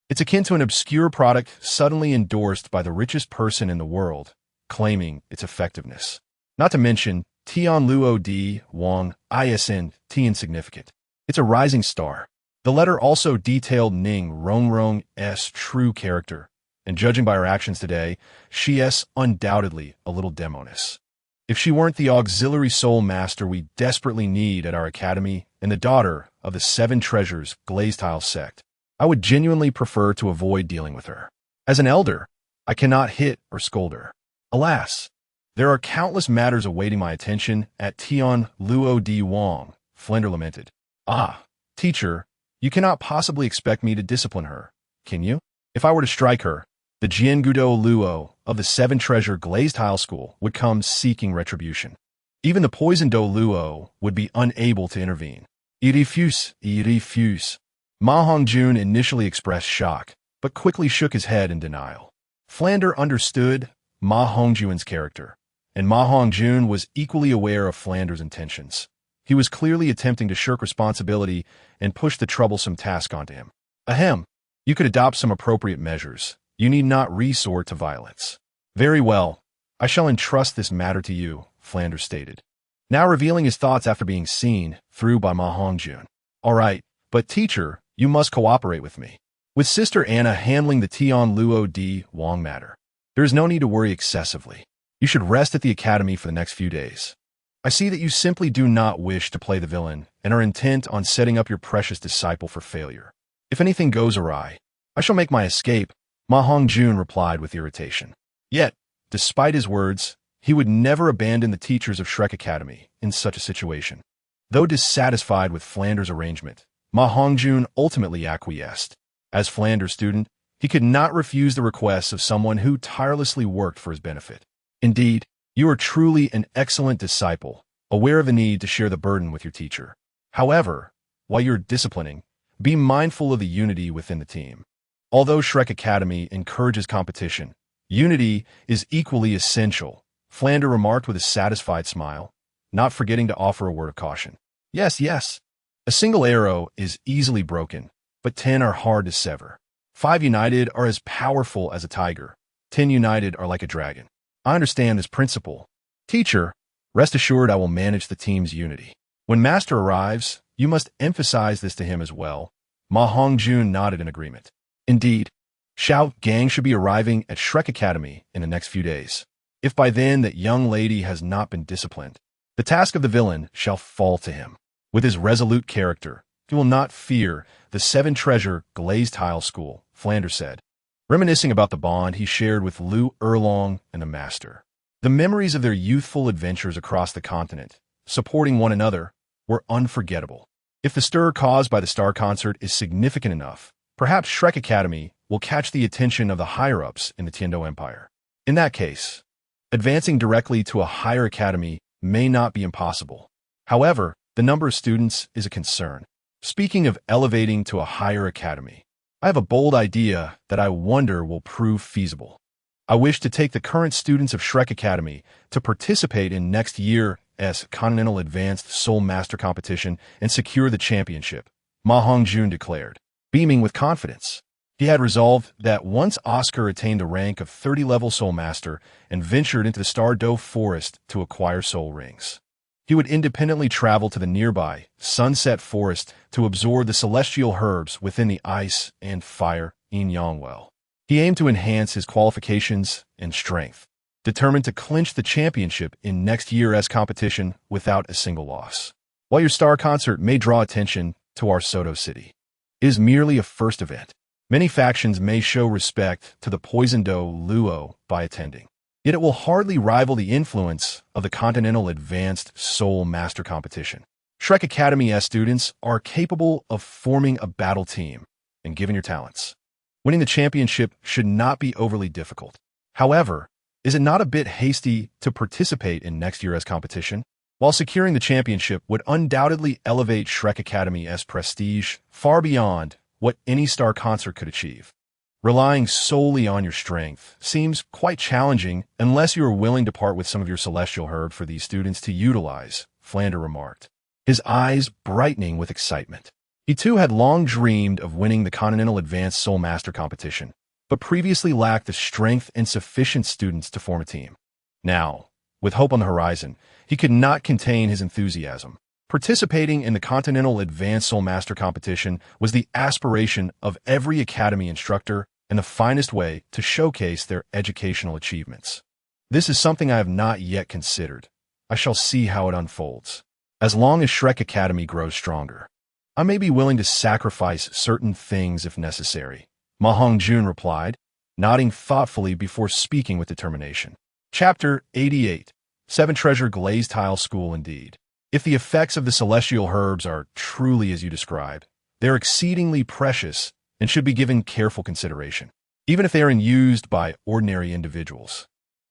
Speaker 1: It's akin to an obscure product suddenly endorsed by the richest person in the world, claiming its effectiveness. Not to mention, Tianluo D. Wang isn't insignificant. It's a rising star. The letter also detailed Ning Rongrong's true character, and judging by her actions today, she is undoubtedly a little demoness. If she weren't the auxiliary soul master we desperately need at our academy and the daughter of the Seven Treasures Glazed Tile sect, I would genuinely prefer to avoid dealing with her. As an elder, I cannot hit or scold her. Alas, there are countless matters awaiting my attention at Tianluo D. Wang, Flinder lamented. Ah, teacher, you cannot possibly expect me to discipline her, can you? If I were to strike her, the Jiangudo Luo of the Seven Treasure Glazed Tile School would come seeking retribution. Even the poisoned Douluo would be unable to intervene. I refuse. Ma Hongjun initially expressed shock, but quickly shook his head in denial. Flander understood Ma Hongjun's character, and Ma Hongjun was equally aware of Flander's intentions. He was clearly attempting to shirk responsibility and push the troublesome task onto him. Ahem, you could adopt some appropriate measures. You need not resort to violence. Very well, I shall entrust this matter to you, Flander stated, now revealing his thoughts after being seen through by Ma Hongjun. All right, but teacher, you must cooperate with me. With Sister Anna handling the Tianluo D. Wang matter, there is no need to worry excessively. You should rest at the academy for the next few days. I see that you simply do not wish to play the villain and are intent on setting up your precious disciple for failure. If anything goes awry, I shall make my escape, Ma Hongjun replied with irritation. Yet, despite his words, he would never abandon the teachers of Shrek Academy in such a situation. Though dissatisfied with Flander's arrangement, Ma Hongjun ultimately acquiesced. As Flander's student, he could not refuse the requests of someone who tirelessly worked for his benefit. Indeed, you are truly an excellent disciple, aware of the need to share the burden with your teacher. However, while you're disciplining, be mindful of the unity within the team. Although Shrek Academy encourages competition, unity is equally essential, Flander remarked with a satisfied smile, not forgetting to offer a word of caution. Yes. A single arrow is easily broken, but 10 are hard to sever. 5 united are as powerful as a tiger. 10 united are like a dragon. I understand this principle. Teacher, rest assured I will manage the team's unity. When Master arrives, you must emphasize this to him as well. Ma Hongjun nodded in agreement. Indeed, Xiao Gang should be arriving at Shrek Academy in the next few days. If by then that young lady has not been disciplined, the task of the villain shall fall to him. With his resolute character, he will not fear the Seven Treasure Glazed Tile School, Flander said, reminiscing about the bond he shared with Lu Erlong and the Master. The memories of their youthful adventures across the continent, supporting one another, were unforgettable. If the stir caused by the Star Concert is significant enough, perhaps Shrek Academy will catch the attention of the higher-ups in the Tiendo Empire. In that case, advancing directly to a higher academy may not be impossible. However, the number of students is a concern. Speaking of elevating to a higher academy, I have a bold idea that I wonder will prove feasible. I wish to take the current students of Shrek Academy to participate in next year's Continental Advanced Soul Master Competition and secure the championship, Ma Hongjun declared, beaming with confidence. He had resolved that once Oscar attained the rank of 30-level Soul Master and ventured into the Stardow Forest to acquire soul rings, he would independently travel to the nearby Sunset Forest to absorb the celestial herbs within the ice and fire yin-yang well. He aimed to enhance his qualifications and strength, determined to clinch the championship in next year's competition without a single loss. While your Star Concert may draw attention to our Soto City, it is merely a first event. Many factions may show respect to the Poisondo Luo by attending, yet it will hardly rival the influence of the Continental Advanced Soul Master Competition. Shrek Academy's students are capable of forming a battle team, and given your talents, winning the championship should not be overly difficult. However, Is it not a bit hasty to participate in next year's competition? While securing the championship would undoubtedly elevate Shrek Academy's prestige far beyond what any star concert could achieve. Relying solely on your strength seems quite challenging unless you are willing to part with some of your celestial herb for these students to utilize, Flander remarked, his eyes brightening with excitement. He too had long dreamed of winning the Continental Advanced Soul Master competition, but previously lacked the strength and sufficient students to form a team. Now, with hope on the horizon, he could not contain his enthusiasm. Participating in the Continental Advanced Soul Master competition was the aspiration of every academy instructor and the finest way to showcase their educational achievements. This is something I have not yet considered. I shall see how it unfolds. As long as Shrek Academy grows stronger, I may be willing to sacrifice certain things if necessary, Ma Hongjun replied, nodding thoughtfully before speaking with determination. Chapter 88. Seven Treasure Glazed Tile School indeed. If the effects of the celestial herbs are truly as you describe, they're exceedingly precious and should be given careful consideration. Even if they are used by ordinary individuals,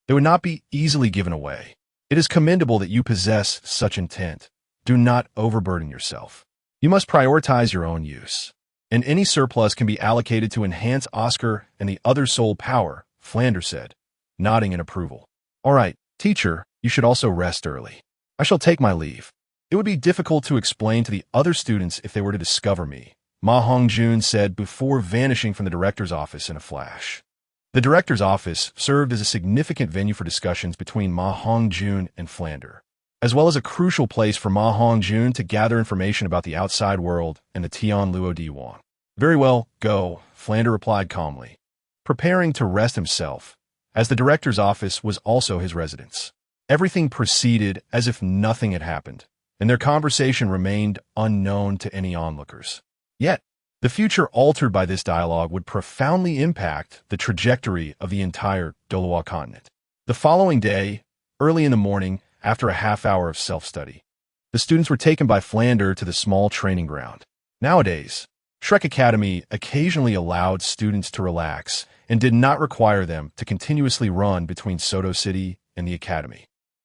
Speaker 1: they would not be easily given away. It is commendable that you possess such intent. Do not overburden yourself. You must prioritize your own use, and any surplus can be allocated to enhance Oscar and the other soul power, Flander said, nodding in approval. All right, teacher, you should also rest early. I shall take my leave. It would be difficult to explain to the other students if they were to discover me, Ma Hongjun said before vanishing from the director's office in a flash. The director's office served as a significant venue for discussions between Ma Hongjun and Flander, as well as a crucial place for Ma Hongjun to gather information about the outside world and the Douluo Diwan. Very well, go, Flander replied calmly, preparing to rest himself, as the director's office was also his residence. Everything proceeded as if nothing had happened, and their conversation remained unknown to any onlookers. Yet, the future altered by this dialogue would profoundly impact the trajectory of the entire Douluo continent. The following day, early in the morning, after a half-hour of self-study, the students were taken by Flander to the small training ground. Nowadays, Shrek Academy occasionally allowed students to relax and did not require them to continuously run between Soto City and the academy.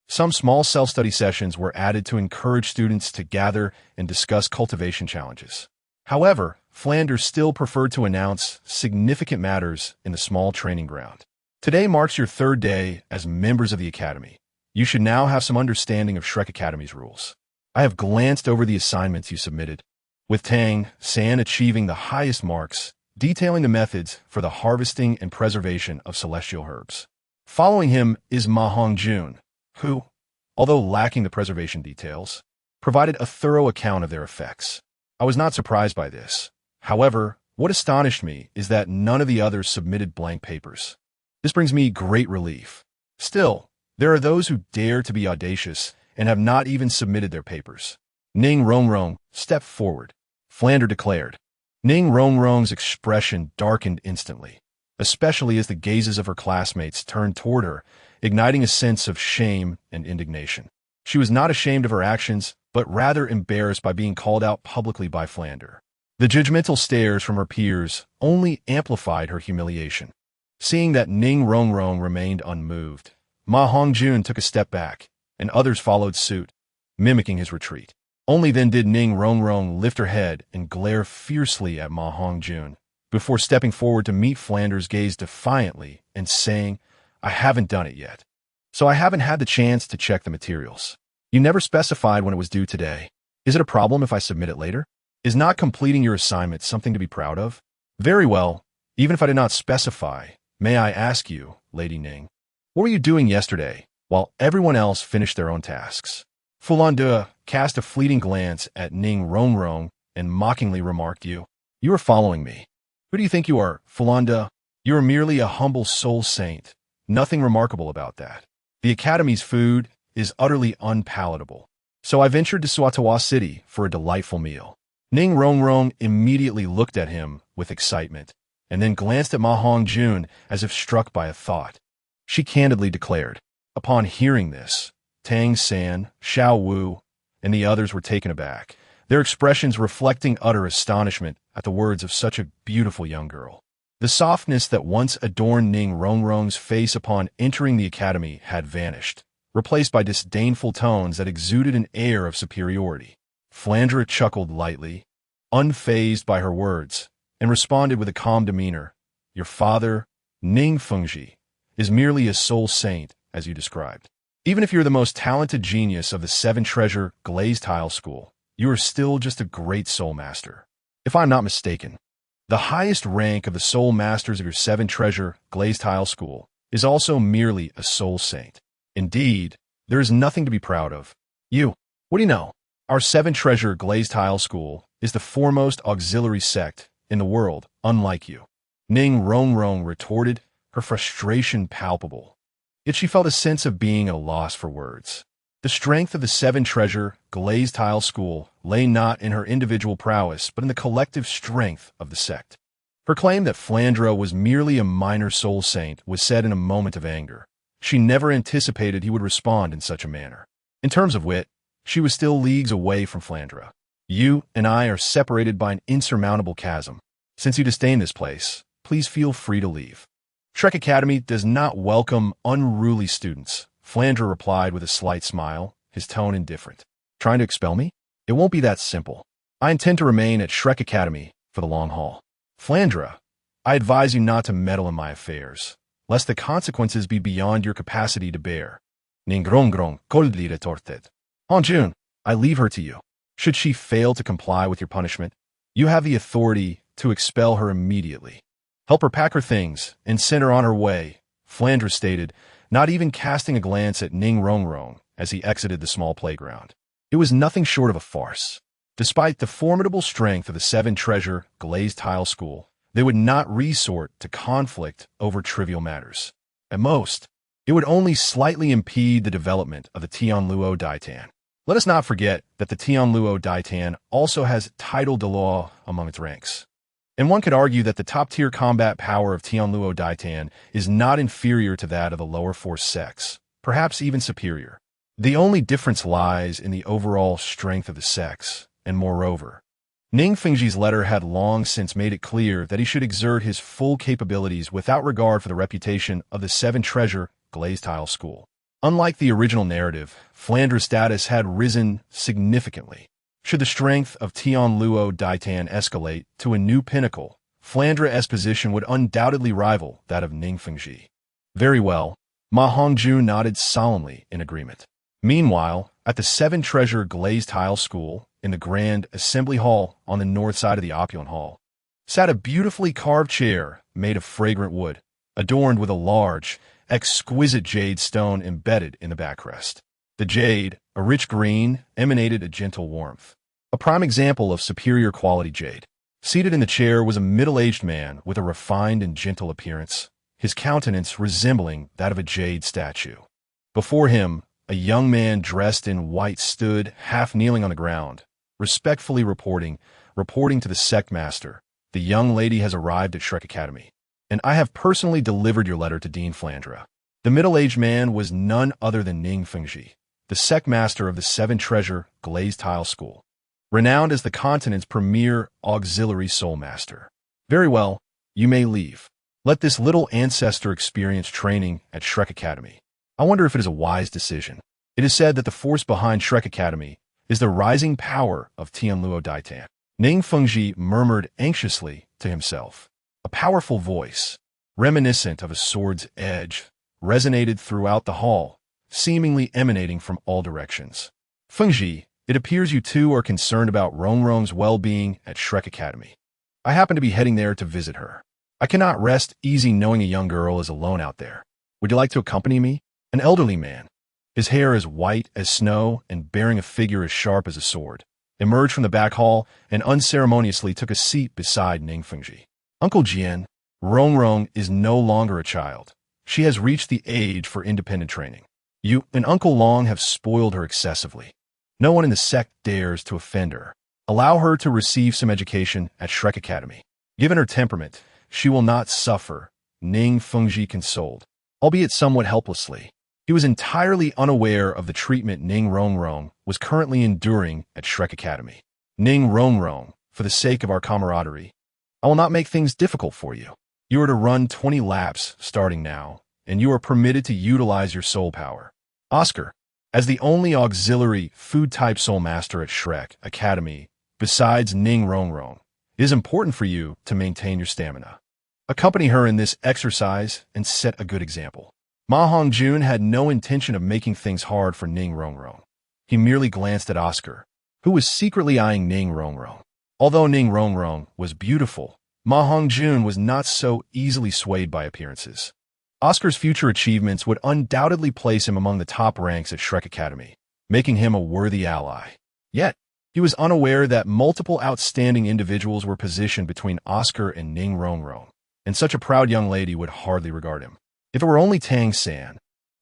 Speaker 1: Some small self-study sessions were added to encourage students to gather and discuss cultivation challenges. However, Flander still preferred to announce significant matters in the small training ground. Today marks your third day as members of the academy. You should now have some understanding of Shrek Academy's rules. I have glanced over the assignments you submitted, with Tang San achieving the highest marks, detailing the methods for the harvesting and preservation of celestial herbs. Following him is Ma Hongjun, who, although lacking the preservation details, provided a thorough account of their effects. I was not surprised by this. However, what astonished me is that none of the others submitted blank papers. This brings me great relief. Still, there are those who dare to be audacious and have not even submitted their papers. Ning Rongrong stepped forward, Flander declared. Ning Rongrong's expression darkened instantly, especially as the gazes of her classmates turned toward her, igniting a sense of shame and indignation. She was not ashamed of her actions, but rather embarrassed by being called out publicly by Flander. The judgmental stares from her peers only amplified her humiliation. Seeing that Ning Rongrong remained unmoved, Ma Hongjun took a step back, and others followed suit, mimicking his retreat. Only then did Ning Rongrong lift her head and glare fiercely at Ma Hongjun, before stepping forward to meet Flander's gaze defiantly and saying, I haven't done it yet, so I haven't had the chance to check the materials. You never specified when it was due today. Is it a problem if I submit it later? Is not completing your assignment something to be proud of? Very well, even if I did not specify, may I ask you, Lady Ning, what were you doing yesterday while everyone else finished their own tasks? Fulander cast a fleeting glance at Ning Rongrong and mockingly remarked, You are following me. Who do you think you are, Fulander? You are merely a humble soul saint. Nothing remarkable about that. The Academy's food is utterly unpalatable, so I ventured to Swatawa City for a delightful meal. Ning Rongrong immediately looked at him with excitement, and then glanced at Ma Hongjun as if struck by a thought. She candidly declared. Upon hearing this, Tang San, Xiao Wu, and the others were taken aback, their expressions reflecting utter astonishment at the words of such a beautiful young girl. The softness that once adorned Ning Rongrong's face upon entering the academy had vanished, replaced by disdainful tones that exuded an air of superiority. Flandra chuckled lightly, unfazed by her words, and responded with a calm demeanor. Your father, Ning Fengji, is merely a soul saint, as you described. Even if you're the most talented genius of the Seven Treasure Glazed Tile School, you are still just a great soul master. If I'm not mistaken, the highest rank of the soul masters of your Seven Treasure Glazed Tile School is also merely a soul saint. Indeed, there is nothing to be proud of. What do you know? Our Seven Treasure Glazed Tile School is the foremost auxiliary sect in the world, unlike you. Ning Rongrong retorted, her frustration palpable. Yet she felt a sense of being at a loss for words. The strength of the Seven Treasure Glazed Tile School lay not in her individual prowess, but in the collective strength of the sect. Her claim that Flandra was merely a minor soul saint was said in a moment of anger. She never anticipated he would respond in such a manner. In terms of wit, she was still leagues away from Flandra. You and I are separated by an insurmountable chasm. Since you disdain this place, please feel free to leave. Shrek Academy does not welcome unruly students, Flandra replied with a slight smile, his tone indifferent. Trying to expel me? It won't be that simple. I intend to remain at Shrek Academy for the long haul. Flandra, I advise you not to meddle in my affairs, lest the consequences be beyond your capacity to bear. Ningrongrong coldly retorted. Hongjun, I leave her to you. Should she fail to comply with your punishment, you have the authority to expel her immediately. Help her pack her things and send her on her way, Flandra stated, not even casting a glance at Ning Rongrong as he exited the small playground. It was nothing short of a farce. Despite the formidable strength of the Seven Treasure Glazed Tile School, they would not resort to conflict over trivial matters. At most, it would only slightly impede the development of the Tianluo Daitan. Let us not forget that the Tianluo Daitan also has title Douluo among its ranks. And one could argue that the top-tier combat power of Tianluo Daitan is not inferior to that of the lower force sects, perhaps even superior. The only difference lies in the overall strength of the sects, and moreover, Ning Fengji's letter had long since made it clear that he should exert his full capabilities without regard for the reputation of the Seven Treasure Glazed Tile School. Unlike the original narrative, Flandra's status had risen significantly. Should the strength of Tianluo Daitan escalate to a new pinnacle, Flandra's position would undoubtedly rival that of Ning Fengji. Very well, Ma Hongjun nodded solemnly in agreement. Meanwhile, at the Seven Treasure Glazed Tile School, in the Grand Assembly Hall on the north side of the Opulent Hall, sat a beautifully carved chair made of fragrant wood, adorned with a large, exquisite jade stone embedded in the backrest. The jade, a rich green, emanated a gentle warmth, a prime example of superior quality jade. Seated in the chair was a middle-aged man with a refined and gentle appearance, his countenance resembling that of a jade statue. Before him, a young man dressed in white stood, half kneeling on the ground, respectfully reporting to the sect master, "The young lady has arrived at Shrek Academy, and I have personally delivered your letter to Dean Flandra." The middle-aged man was none other than Ning Fengji, the sect master of the Seven Treasure Glazed Tile School, renowned as the continent's premier auxiliary soul master. Very well, you may leave. Let this little ancestor experience training at Shrek Academy. I wonder if it is a wise decision. It is said that the force behind Shrek Academy is the rising power of Tianluo Daitan. Ning Fengji murmured anxiously to himself. A powerful voice, reminiscent of a sword's edge, resonated throughout the hall, seemingly emanating from all directions. Fengji, it appears you two are concerned about Rongrong's well-being at Shrek Academy. I happen to be heading there to visit her. I cannot rest easy knowing a young girl is alone out there. Would you like to accompany me? An elderly man, his hair as white as snow and bearing a figure as sharp as a sword, emerged from the back hall and unceremoniously took a seat beside Ning Fengji. Uncle Jian, Rongrong is no longer a child. She has reached the age for independent training. You and Uncle Long have spoiled her excessively. No one in the sect dares to offend her. Allow her to receive some education at Shrek Academy. Given her temperament, she will not suffer, Ning Fengji consoled, albeit somewhat helplessly. He was entirely unaware of the treatment Ning Rongrong was currently enduring at Shrek Academy. Ning Rongrong, for the sake of our camaraderie, I will not make things difficult for you. You are to run 20 laps starting now, and you are permitted to utilize your soul power. Oscar, as the only auxiliary food-type soul master at Shrek Academy, besides Ning Rongrong, it is important for you to maintain your stamina. Accompany her in this exercise and set a good example. Ma Hongjun had no intention of making things hard for Ning Rongrong. He merely glanced at Oscar, who was secretly eyeing Ning Rongrong. Although Ning Rongrong was beautiful, Ma Hongjun was not so easily swayed by appearances. Oscar's future achievements would undoubtedly place him among the top ranks at Shrek Academy, making him a worthy ally. Yet, he was unaware that multiple outstanding individuals were positioned between Oscar and Ning Rongrong, and such a proud young lady would hardly regard him. If it were only Tang San,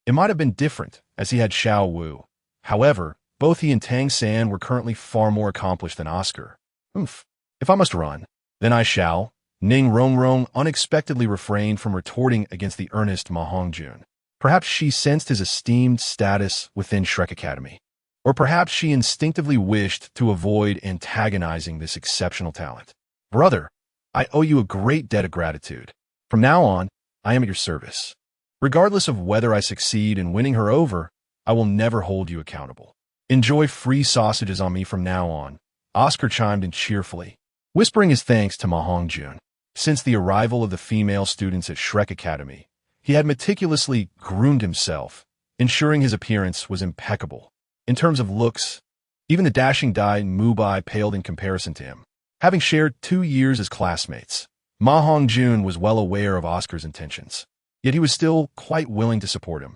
Speaker 1: it might have been different, as he had Xiao Wu. However, both he and Tang San were currently far more accomplished than Oscar. If I must run, then I shall. Ning Rongrong unexpectedly refrained from retorting against the earnest Ma Hongjun. Perhaps she sensed his esteemed status within Shrek Academy. Or perhaps she instinctively wished to avoid antagonizing this exceptional talent. Brother, I owe you a great debt of gratitude. From now on, I am at your service. Regardless of whether I succeed in winning her over, I will never hold you accountable. Enjoy free sausages on me from now on, Oscar chimed in cheerfully, whispering his thanks to Ma Hongjun. Since the arrival of the female students at Shrek Academy, he had meticulously groomed himself, ensuring his appearance was impeccable. In terms of looks, even the dashing Dai Mubai paled in comparison to him. Having shared 2 years as classmates, Ma Hongjun was well aware of Oscar's intentions, yet he was still quite willing to support him.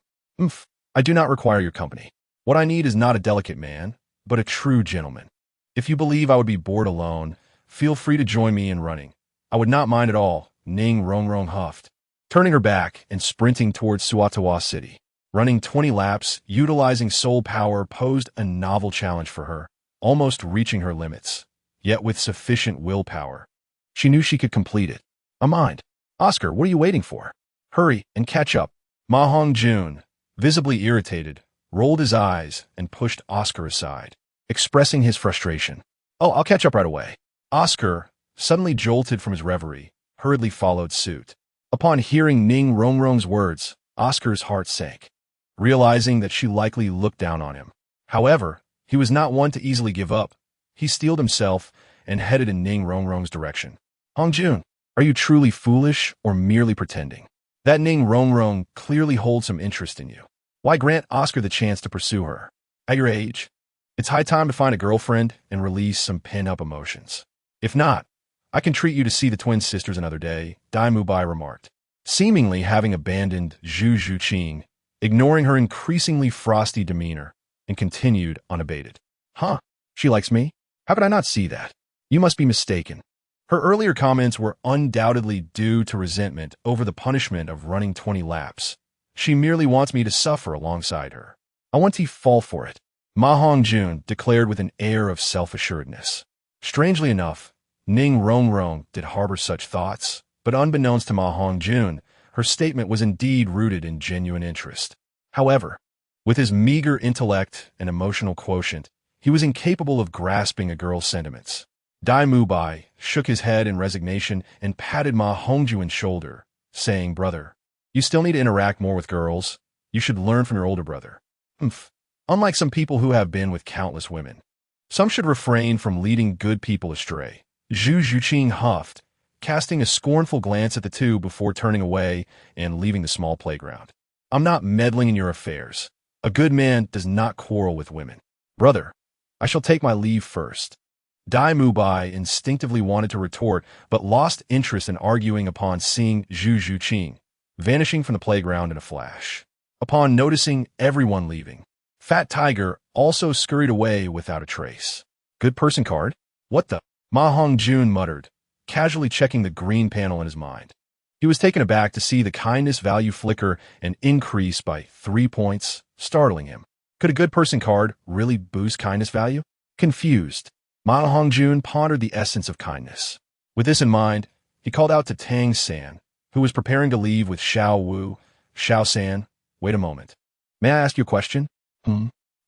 Speaker 1: I do not require your company. What I need is not a delicate man, but a true gentleman. If you believe I would be bored alone, feel free to join me in running. I would not mind at all, Ning Rongrong huffed, turning her back and sprinting towards Suatawa City. Running 20 laps, utilizing soul power posed a novel challenge for her, almost reaching her limits, yet with sufficient willpower. She knew she could complete it. A mind. Oscar, what are you waiting for? Hurry and catch up. Ma Hongjun, visibly irritated, rolled his eyes and pushed Oscar aside, expressing his frustration. Oh, I'll catch up right away. Oscar, suddenly jolted from his reverie, hurriedly followed suit. Upon hearing Ning Rongrong's words, Oscar's heart sank, realizing that she likely looked down on him. However, he was not one to easily give up. He steeled himself and headed in Ning Rongrong's direction. Hongjun, are you truly foolish or merely pretending? That Ning Rongrong clearly holds some interest in you. Why grant Oscar the chance to pursue her? At your age, it's high time to find a girlfriend and release some pent-up emotions. If not, I can treat you to see the twin sisters another day, Dai Mubai remarked, seemingly having abandoned Zhu Zhuqing, ignoring her increasingly frosty demeanor, and continued unabated. Huh, she likes me? How could I not see that? You must be mistaken. Her earlier comments were undoubtedly due to resentment over the punishment of running 20 laps. She merely wants me to suffer alongside her. I want to fall for it, Ma Hongjun declared with an air of self-assuredness. Strangely enough, Ning Rongrong did harbor such thoughts, but unbeknownst to Ma Hongjun, her statement was indeed rooted in genuine interest. However, with his meager intellect and emotional quotient, he was incapable of grasping a girl's sentiments. Dai Mubai shook his head in resignation and patted Ma Hongjun's shoulder, saying, Brother, you still need to interact more with girls. You should learn from your older brother. Unlike some people who have been with countless women, some should refrain from leading good people astray. Zhu Zhuqing huffed, casting a scornful glance at the two before turning away and leaving the small playground. I'm not meddling in your affairs. A good man does not quarrel with women. Brother, I shall take my leave first. Dai Mubai instinctively wanted to retort, but lost interest in arguing upon seeing Zhu Zhuqing vanishing from the playground in a flash. Upon noticing everyone leaving, Fat Tiger also scurried away without a trace. Good person card? What the? Ma Hongjun muttered, casually checking the green panel in his mind. He was taken aback to see the kindness value flicker and increase by 3 points, startling him. Could a good person card really boost kindness value? Confused, Ma Hongjun pondered the essence of kindness. With this in mind, he called out to Tang San, who was preparing to leave with Xiao Wu. Xiao San, wait a moment. May I ask you a question?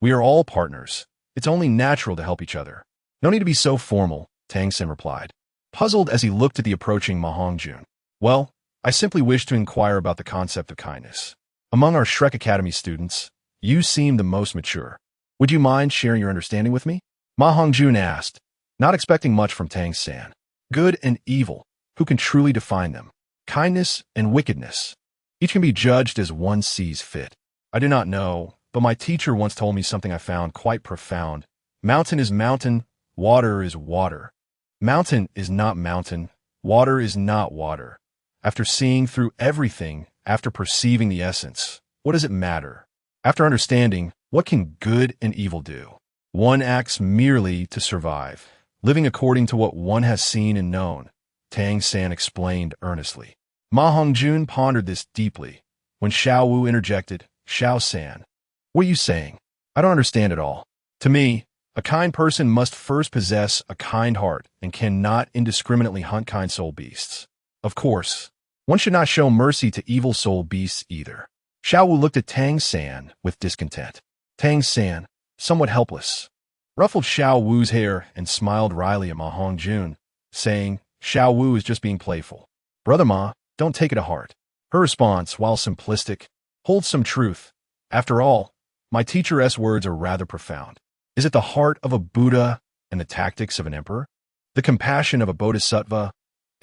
Speaker 1: We are all partners. It's only natural to help each other. No need to be so formal, Tang San replied, puzzled as he looked at the approaching Ma Hongjun. Well, I simply wish to inquire about the concept of kindness. Among our Shrek Academy students, you seem the most mature. Would you mind sharing your understanding with me? Ma Hongjun asked, not expecting much from Tang-san. Good and evil, who can truly define them? Kindness and wickedness. Each can be judged as one sees fit. I do not know, but my teacher once told me something I found quite profound. Mountain is mountain, water is water. Mountain is not mountain, water is not water. After seeing through everything, after perceiving the essence, what does it matter? After understanding, what can good and evil do? One acts merely to survive, living according to what one has seen and known, Tang-san explained earnestly. Ma Hongjun pondered this deeply. When Xiao Wu interjected, Xiao-san, what are you saying? I don't understand at all. To me, a kind person must first possess a kind heart and cannot indiscriminately hunt kind soul beasts. Of course, one should not show mercy to evil soul beasts either. Xiao Wu looked at Tang-san with discontent. Tang-san, somewhat helpless, ruffled Xiao Wu's hair and smiled wryly at Ma Hongjun, saying, Xiao Wu is just being playful. Brother Ma, don't take it to heart. Her response, while simplistic, holds some truth. After all, my teacher's words are rather profound. Is it the heart of a Buddha and the tactics of an emperor? The compassion of a bodhisattva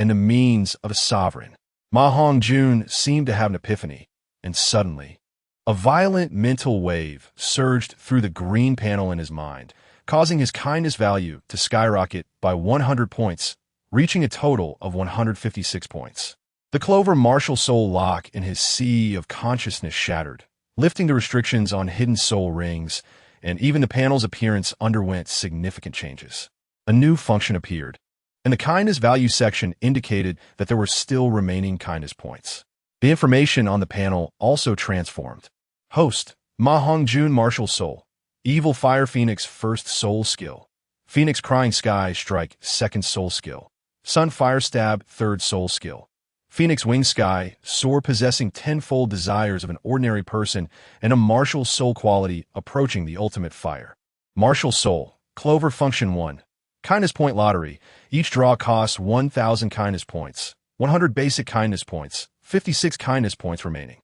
Speaker 1: and the means of a sovereign? Ma Hongjun seemed to have an epiphany, and suddenly, a violent mental wave surged through the green panel in his mind, causing his kindness value to skyrocket by 100 points, reaching a total of 156 points. The Clover martial soul lock in his sea of consciousness shattered, lifting the restrictions on hidden soul rings, and even the panel's appearance underwent significant changes. A new function appeared, and the kindness value section indicated that there were still remaining kindness points. The information on the panel also transformed. Host, Ma Hongjun Martial Soul, Evil Fire Phoenix First Soul Skill, Phoenix Crying Sky Strike Second Soul Skill, Sun Fire Stab Third Soul Skill, Phoenix Wing Sky Soar possessing tenfold desires of an ordinary person and a martial soul quality approaching the ultimate fire. Martial Soul, Clover Function 1, Kindness Point Lottery, each draw costs 1,000 kindness points, 100 basic kindness points, 56 kindness points remaining.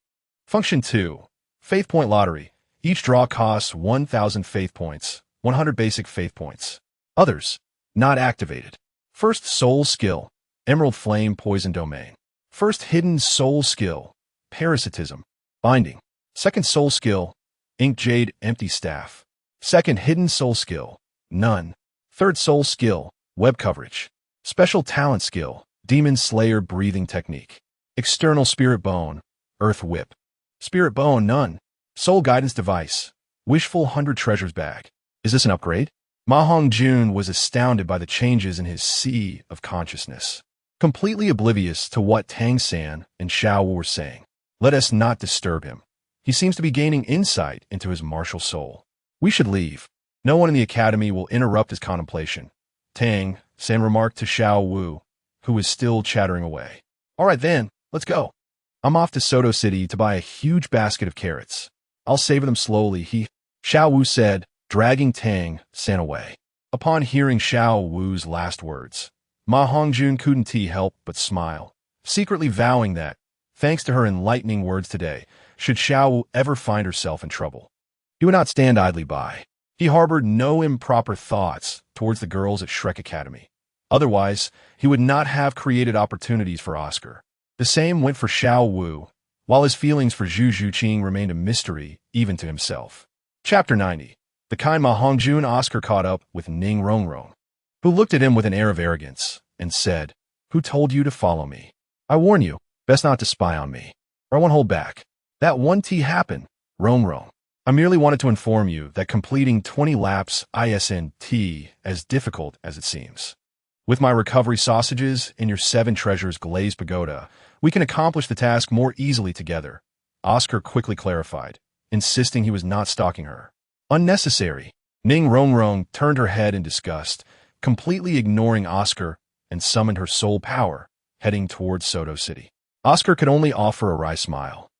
Speaker 1: Function 2, Faith Point Lottery, each draw costs 1,000 faith points, 100 basic faith points. Others, not activated. First Soul Skill, Emerald Flame Poison Domain. First Hidden Soul Skill, Parasitism, Binding. Second Soul Skill, Ink Jade Empty Staff. Second Hidden Soul Skill, None. Third Soul Skill, Web Coverage. Special Talent Skill, Demon Slayer Breathing Technique. External Spirit Bone, Earth Whip. Spirit Bone, None. Soul Guidance Device, Wishful 100 Treasures Bag. Is this an upgrade? Ma Hongjun was astounded by the changes in his sea of consciousness, completely oblivious to what Tang-san and Xiao Wu were saying. Let us not disturb him. He seems to be gaining insight into his martial soul. We should leave. No one in the academy will interrupt his contemplation. Tang-san remarked to Xiao Wu, who was still chattering away. All right then, let's go. I'm off to Soto City to buy a huge basket of carrots. I'll savor them slowly, Xiao Wu said, dragging Tang-san away. Upon hearing Xiao Wu's last words, Ma Hongjun couldn't help but smile, secretly vowing that, thanks to her enlightening words today, should Xiao Wu ever find herself in trouble, he would not stand idly by. He harbored no improper thoughts towards the girls at Shrek Academy. Otherwise, he would not have created opportunities for Oscar. The same went for Xiao Wu, while his feelings for Zhu Zhuqing remained a mystery even to himself. Chapter 90. The kind Ma Hongjun Oscar caught up with Ning Rongrong, who looked at him with an air of arrogance and said, Who told you to follow me? I warn you, best not to spy on me, or I won't hold back. That one tea happened, Rongrong. I merely wanted to inform you that completing 20 laps isn't as difficult as it seems. With my recovery sausages and your 7 treasures glazed pagoda, we can accomplish the task more easily together, Oscar quickly clarified, insisting he was not stalking her. Unnecessary. Ning Rongrong turned her head in disgust, completely ignoring Oscar, and summoned her soul power, heading towards Soto City. Oscar could only offer a wry smile,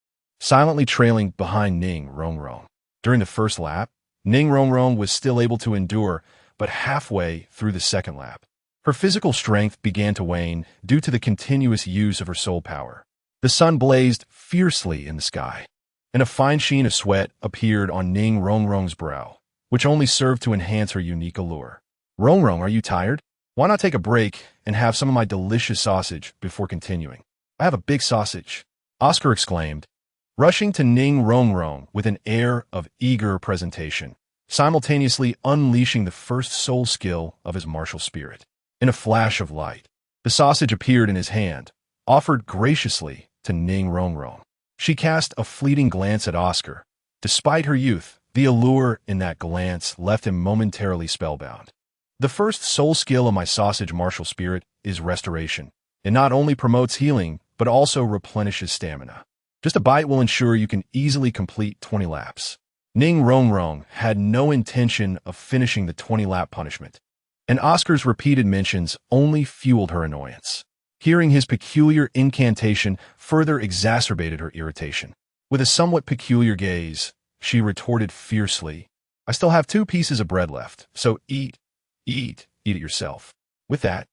Speaker 1: silently trailing behind Ning Rongrong. During the first lap, Ning Rongrong was still able to endure, but halfway through the second lap, her physical strength began to wane due to the continuous use of her soul power. The sun blazed fiercely in the sky, and a fine sheen of sweat appeared on Ning Rongrong's brow, which only served to enhance her unique allure. Rongrong, are you tired? Why not take a break and have some of my delicious sausage before continuing? I have a big sausage, Oscar exclaimed, rushing to Ning Rongrong with an air of eager presentation, simultaneously unleashing the first soul skill of his martial spirit. In a flash of light, the sausage appeared in his hand, offered graciously to Ning Rongrong. She cast a fleeting glance at Oscar. Despite her youth, the allure in that glance left him momentarily spellbound. The first soul skill of my sausage martial spirit is restoration. It not only promotes healing, but also replenishes stamina. Just a bite will ensure you can easily complete 20 laps. Ning Rongrong had no intention of finishing the 20-lap punishment, and Oscar's repeated mentions only fueled her annoyance. Hearing his peculiar incantation further exacerbated her irritation. With a somewhat peculiar gaze, she retorted fiercely, I still have 2 pieces of bread left, so eat it yourself. With that,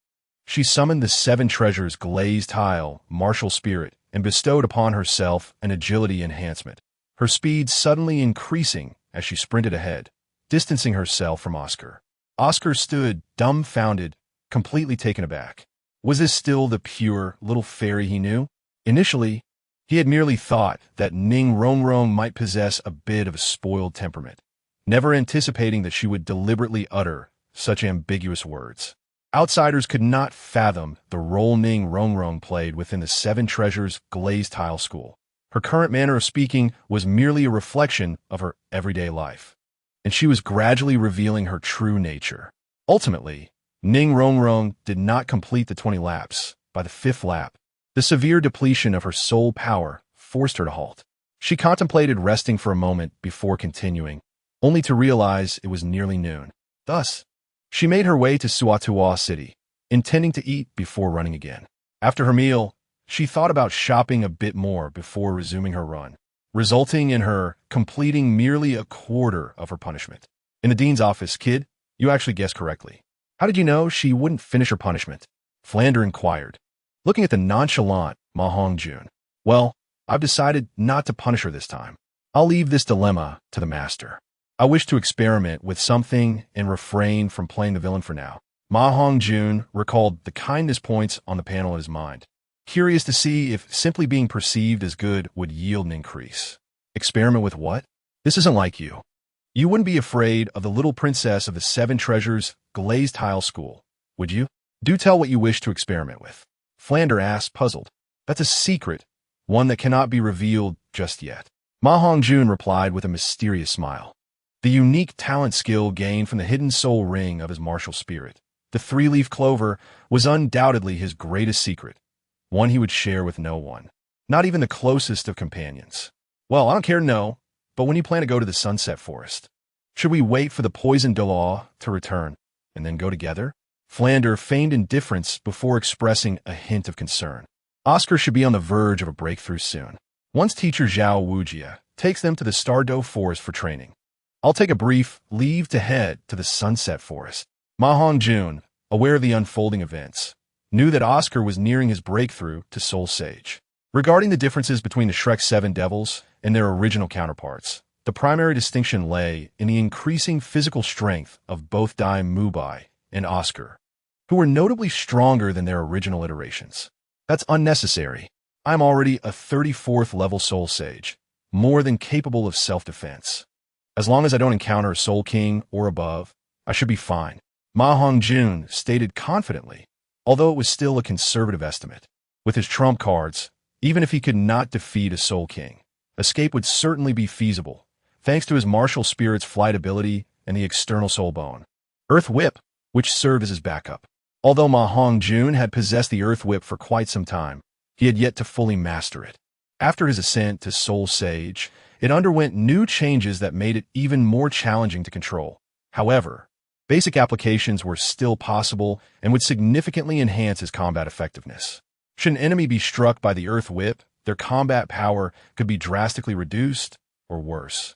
Speaker 1: she summoned the 7 treasures glazed tile martial spirit and bestowed upon herself an agility enhancement, her speed suddenly increasing as she sprinted ahead, distancing herself from Oscar. Oscar stood dumbfounded, completely taken aback. Was this still the pure little fairy he knew? Initially, he had merely thought that Ning Rongrong might possess a bit of a spoiled temperament, never anticipating that she would deliberately utter such ambiguous words. Outsiders could not fathom the role Ning Rongrong played within the 7 Treasures glazed tile school. Her current manner of speaking was merely a reflection of her everyday life, and she was gradually revealing her true nature. Ultimately, Ning Rongrong did not complete the 20 laps. By the 5th lap, the severe depletion of her soul power forced her to halt. She contemplated resting for a moment before continuing, only to realize it was nearly noon. Thus, she made her way to Suatua City, intending to eat before running again. After her meal, she thought about shopping a bit more before resuming her run, resulting in her completing merely a quarter of her punishment. In the dean's office, kid, you actually guessed correctly. How did you know she wouldn't finish her punishment? Flander inquired, looking at the nonchalant Hongjun. Well, I've decided not to punish her this time. I'll leave this dilemma to the master. I wish to experiment with something and refrain from playing the villain for now. Hongjun recalled the kindness points on the panel in his mind, curious to see if simply being perceived as good would yield an increase. Experiment with what? This isn't like you. You wouldn't be afraid of the little princess of the 7 Treasures glazed tile school, would you? Do tell what you wish to experiment with. Flander asked, puzzled. That's a secret, one that cannot be revealed just yet. Hongjun replied with a mysterious smile. The unique talent skill gained from the hidden soul ring of his martial spirit, the 3-leaf clover, was undoubtedly his greatest secret, one he would share with no one, not even the closest of companions. Well, I don't care to know, but when you plan to go to the Sunset Forest? Should we wait for the poison Douluo to return, and then go together? Flander feigned indifference before expressing a hint of concern. Oscar should be on the verge of a breakthrough soon. Once teacher Zhao Wujia takes them to the Stardow Forest for training, I'll take a brief leave to head to the Sunset Forest. Hongjun, aware of the unfolding events, knew that Oscar was nearing his breakthrough to Soul Sage. Regarding the differences between the Shrek 7 Devils and their original counterparts, the primary distinction lay in the increasing physical strength of both Dai Mubai and Oscar, who were notably stronger than their original iterations. That's unnecessary. I'm already a 34th level Soul Sage, more than capable of self-defense. As long as I don't encounter a Soul King or above, I should be fine. Hongjun stated confidently, although it was still a conservative estimate. With his trump cards, even if he could not defeat a Soul King, escape would certainly be feasible, thanks to his martial spirit's flight ability and the external soul bone, Earth Whip, which served as his backup. Although Hongjun had possessed the Earth Whip for quite some time, he had yet to fully master it. After his ascent to Soul Sage, it underwent new changes that made it even more challenging to control. However, basic applications were still possible and would significantly enhance his combat effectiveness. Should an enemy be struck by the Earth Whip, their combat power could be drastically reduced, or worse,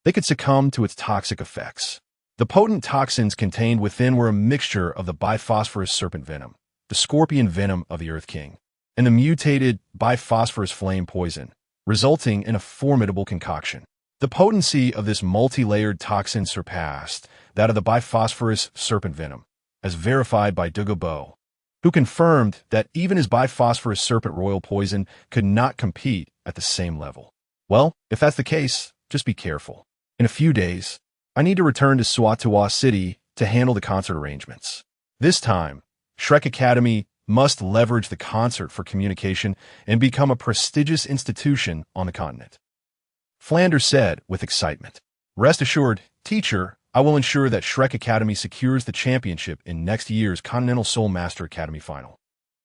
Speaker 1: they could succumb to its toxic effects. The potent toxins contained within were a mixture of the biphosphorus serpent venom, the scorpion venom of the Earth King, and the mutated biphosphorus flame poison, resulting in a formidable concoction. The potency of this multi-layered toxin surpassed that of the biphosphorus serpent venom, as verified by Douluo, who confirmed that even his biphosphorus serpent royal poison could not compete at the same level. Well, if that's the case, just be careful. In a few days, I need to return to Suatuwa City to handle the concert arrangements. This time, Shrek Academy must leverage the concert for communication and become a prestigious institution on the continent. Flanders said with excitement. Rest assured, teacher, I will ensure that Shrek Academy secures the championship in next year's Continental Soul Master Academy final.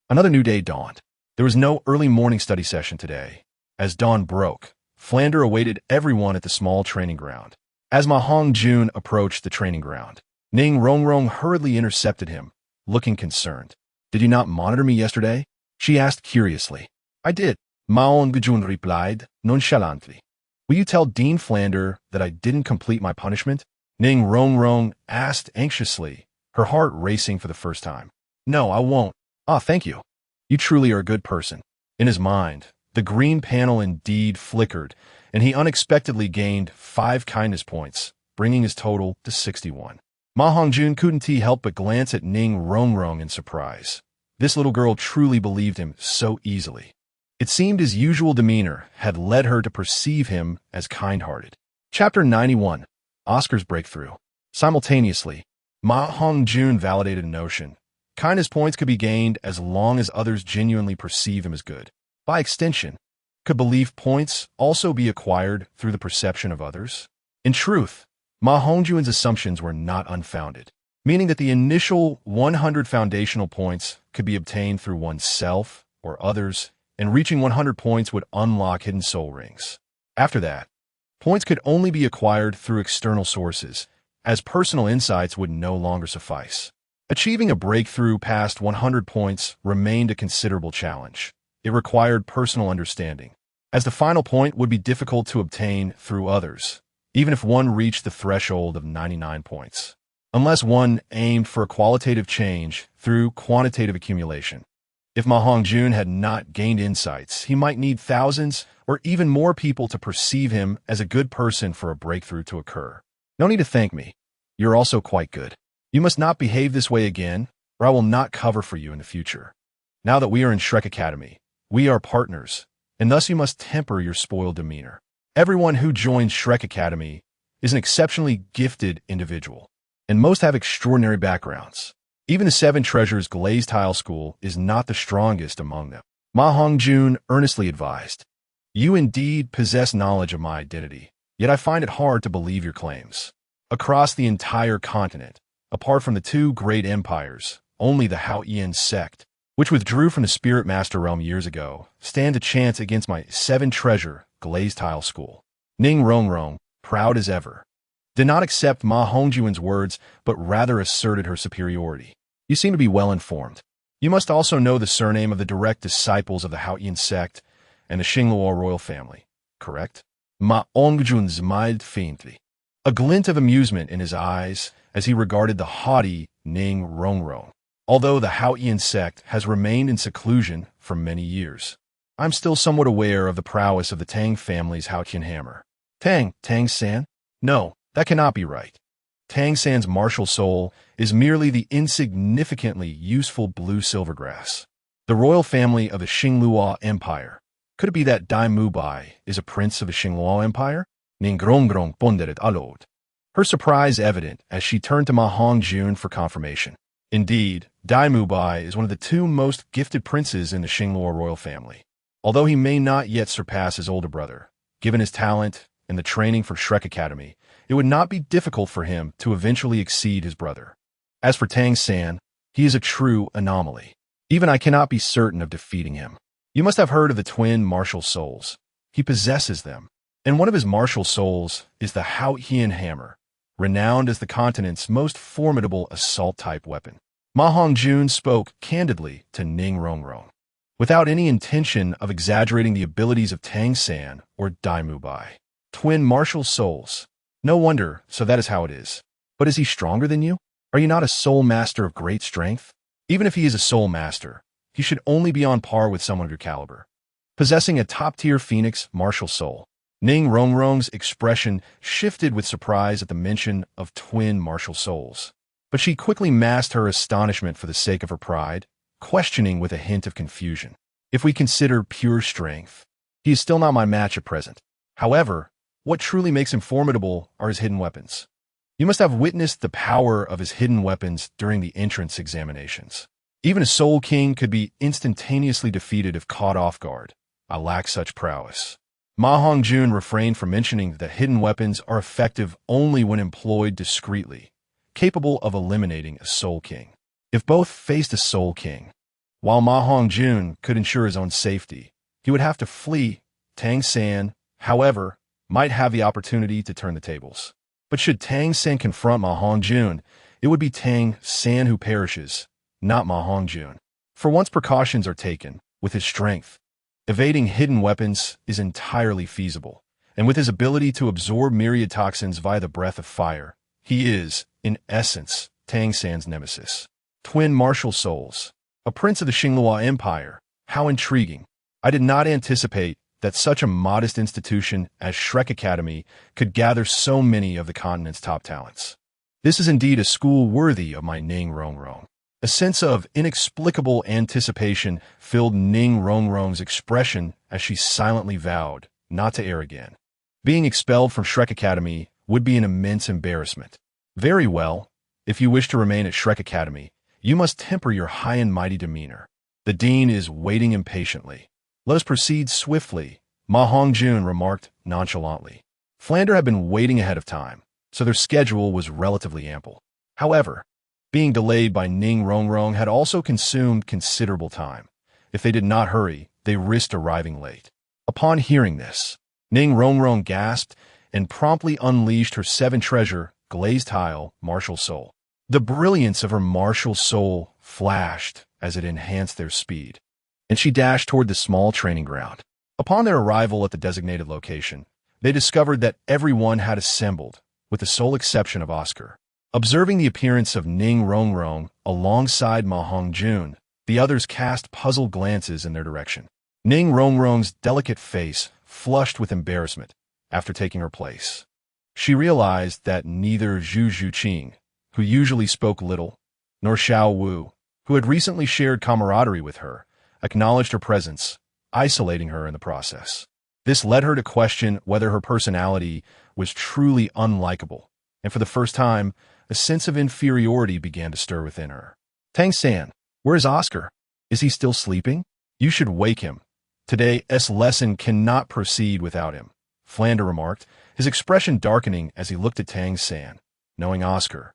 Speaker 1: Another new day dawned. There was no early morning study session today. As dawn broke, Flanders awaited everyone at the small training ground. As Ma Hongjun approached the training ground, Ning Rongrong hurriedly intercepted him, looking concerned. Did you not monitor me yesterday? She asked curiously. I did, Ma Hongjun replied, nonchalantly. Will you tell Dean Flanders that I didn't complete my punishment? Ning Rongrong asked anxiously, her heart racing for the first time. No, I won't. Ah, thank you. You truly are a good person. In his mind, the green panel indeed flickered, and he unexpectedly gained 5 kindness points, bringing his total to 61. Ma Hongjun couldn't help but glance at Ning Rongrong in surprise. This little girl truly believed him so easily. It seemed his usual demeanor had led her to perceive him as kind-hearted. Chapter 91. Oscar's Breakthrough. Simultaneously, Ma Hongjun validated a notion. Kindness points could be gained as long as others genuinely perceive him as good. By extension, could belief points also be acquired through the perception of others? In truth, Ma Hongjun's assumptions were not unfounded, meaning that the initial 100 foundational points could be obtained through oneself or others, and reaching 100 points would unlock hidden soul rings. After that, points could only be acquired through external sources, as personal insights would no longer suffice. Achieving a breakthrough past 100 points remained a considerable challenge. It required personal understanding, as the final point would be difficult to obtain through others, even if one reached the threshold of 99 points, unless one aimed for a qualitative change through quantitative accumulation. If Ma Hongjun had not gained insights, he might need thousands or even more people to perceive him as a good person for a breakthrough to occur. No need to thank me. You're also quite good. You must not behave this way again, or I will not cover for you in the future. Now that we are in Shrek Academy, we are partners, and thus you must temper your spoiled demeanor. Everyone who joins Shrek Academy is an exceptionally gifted individual, and most have extraordinary backgrounds. Even the 7 Treasures Glazed Tile School is not the strongest among them. Ma Hongjun earnestly advised. You indeed possess knowledge of my identity, yet I find it hard to believe your claims. Across the entire continent, apart from the 2 great empires, only the Hao-Ian sect, which withdrew from the Spirit Master realm years ago, stand a chance against my 7 Treasure Glazed Tile School. Ning Rongrong, proud as ever, did not accept Ma Hongjun's words, but rather asserted her superiority. You seem to be well informed. You must also know the surname of the direct disciples of the Hao-Ian sect and the Xingluo royal family, correct? Ma Hongjun smiled faintly, a glint of amusement in his eyes as he regarded the haughty Ning Rongrong. Although the Hao-Ian sect has remained in seclusion for many years, I'm still somewhat aware of the prowess of the Tang family's Hao-Ian hammer. Tang-san? No, that cannot be right. Tang-san's martial soul is merely the insignificantly useful blue silvergrass. The royal family of the Xingluo Empire. Could it be that Dai Mubai is a prince of the Xingluo Empire? Ning Rongrong pondered aloud, her surprise evident as she turned to Ma Hongjun for confirmation. Indeed, Dai Mubai is one of the 2 most gifted princes in the Xingluo royal family. Although he may not yet surpass his older brother, given his talent and the training for Shrek Academy, it would not be difficult for him to eventually exceed his brother. As for Tang-san, he is a true anomaly. Even I cannot be certain of defeating him. You must have heard of the twin martial souls. He possesses them, and one of his martial souls is the Hao-Ian hammer, renowned as the continent's most formidable assault-type weapon. Ma Hongjun spoke candidly to Ning Rongrong, without any intention of exaggerating the abilities of Tang-san or Dai Mubai. Twin martial souls. No wonder, so that is how it is. But is he stronger than you? Are you not a soul master of great strength? Even if he is a soul master, he should only be on par with someone of your caliber, possessing a top-tier phoenix martial soul. Ning Rongrong's expression shifted with surprise at the mention of twin martial souls. But she quickly masked her astonishment for the sake of her pride, questioning with a hint of confusion. If we consider pure strength, he is still not my match at present. However, what truly makes him formidable are his hidden weapons. You must have witnessed the power of his hidden weapons during the entrance examinations. Even a Soul King could be instantaneously defeated if caught off guard. I lack such prowess. Ma Hongjun refrained from mentioning that hidden weapons are effective only when employed discreetly, capable of eliminating a Soul King. If both faced a Soul King, while Ma Hongjun could ensure his own safety, he would have to flee. Tang San, however, might have the opportunity to turn the tables. But should Tang San confront Ma Hongjun, it would be Tang San who perishes, not Ma Hongjun. For once precautions are taken, with his strength, evading hidden weapons is entirely feasible, and with his ability to absorb myriad toxins via the breath of fire, he is, in essence, Tang San's nemesis. Twin martial souls. A prince of the Xinghua Empire. How intriguing. I did not anticipate that such a modest institution as Shrek Academy could gather so many of the continent's top talents. This is indeed a school worthy of my Ning Rongrong. A sense of inexplicable anticipation filled Ning Rongrong's expression as she silently vowed not to err again. Being expelled from Shrek Academy would be an immense embarrassment. Very well, if you wish to remain at Shrek Academy, you must temper your high and mighty demeanor. The dean is waiting impatiently. Let us proceed swiftly, Ma Hongjun remarked nonchalantly. Flander had been waiting ahead of time, so their schedule was relatively ample. However, being delayed by Ning Rongrong had also consumed considerable time. If they did not hurry, they risked arriving late. Upon hearing this, Ning Rongrong gasped and promptly unleashed her seven-treasure, glazed tile, martial soul. The brilliance of her martial soul flashed as it enhanced their speed, and she dashed toward the small training ground. Upon their arrival at the designated location, they discovered that everyone had assembled, with the sole exception of Oscar. Observing the appearance of Ning Rongrong alongside Ma Hongjun, the others cast puzzled glances in their direction. Ning Rongrong's delicate face flushed with embarrassment after taking her place. She realized that neither Zhu Zhuqing, who usually spoke little, nor Xiao Wu, who had recently shared camaraderie with her, acknowledged her presence, isolating her in the process. This led her to question whether her personality was truly unlikable, and for the first time, a sense of inferiority began to stir within her. Tang San, where is Oscar? Is he still sleeping? You should wake him. Today's lesson cannot proceed without him, Flander remarked, his expression darkening as he looked at Tang San, knowing Oscar,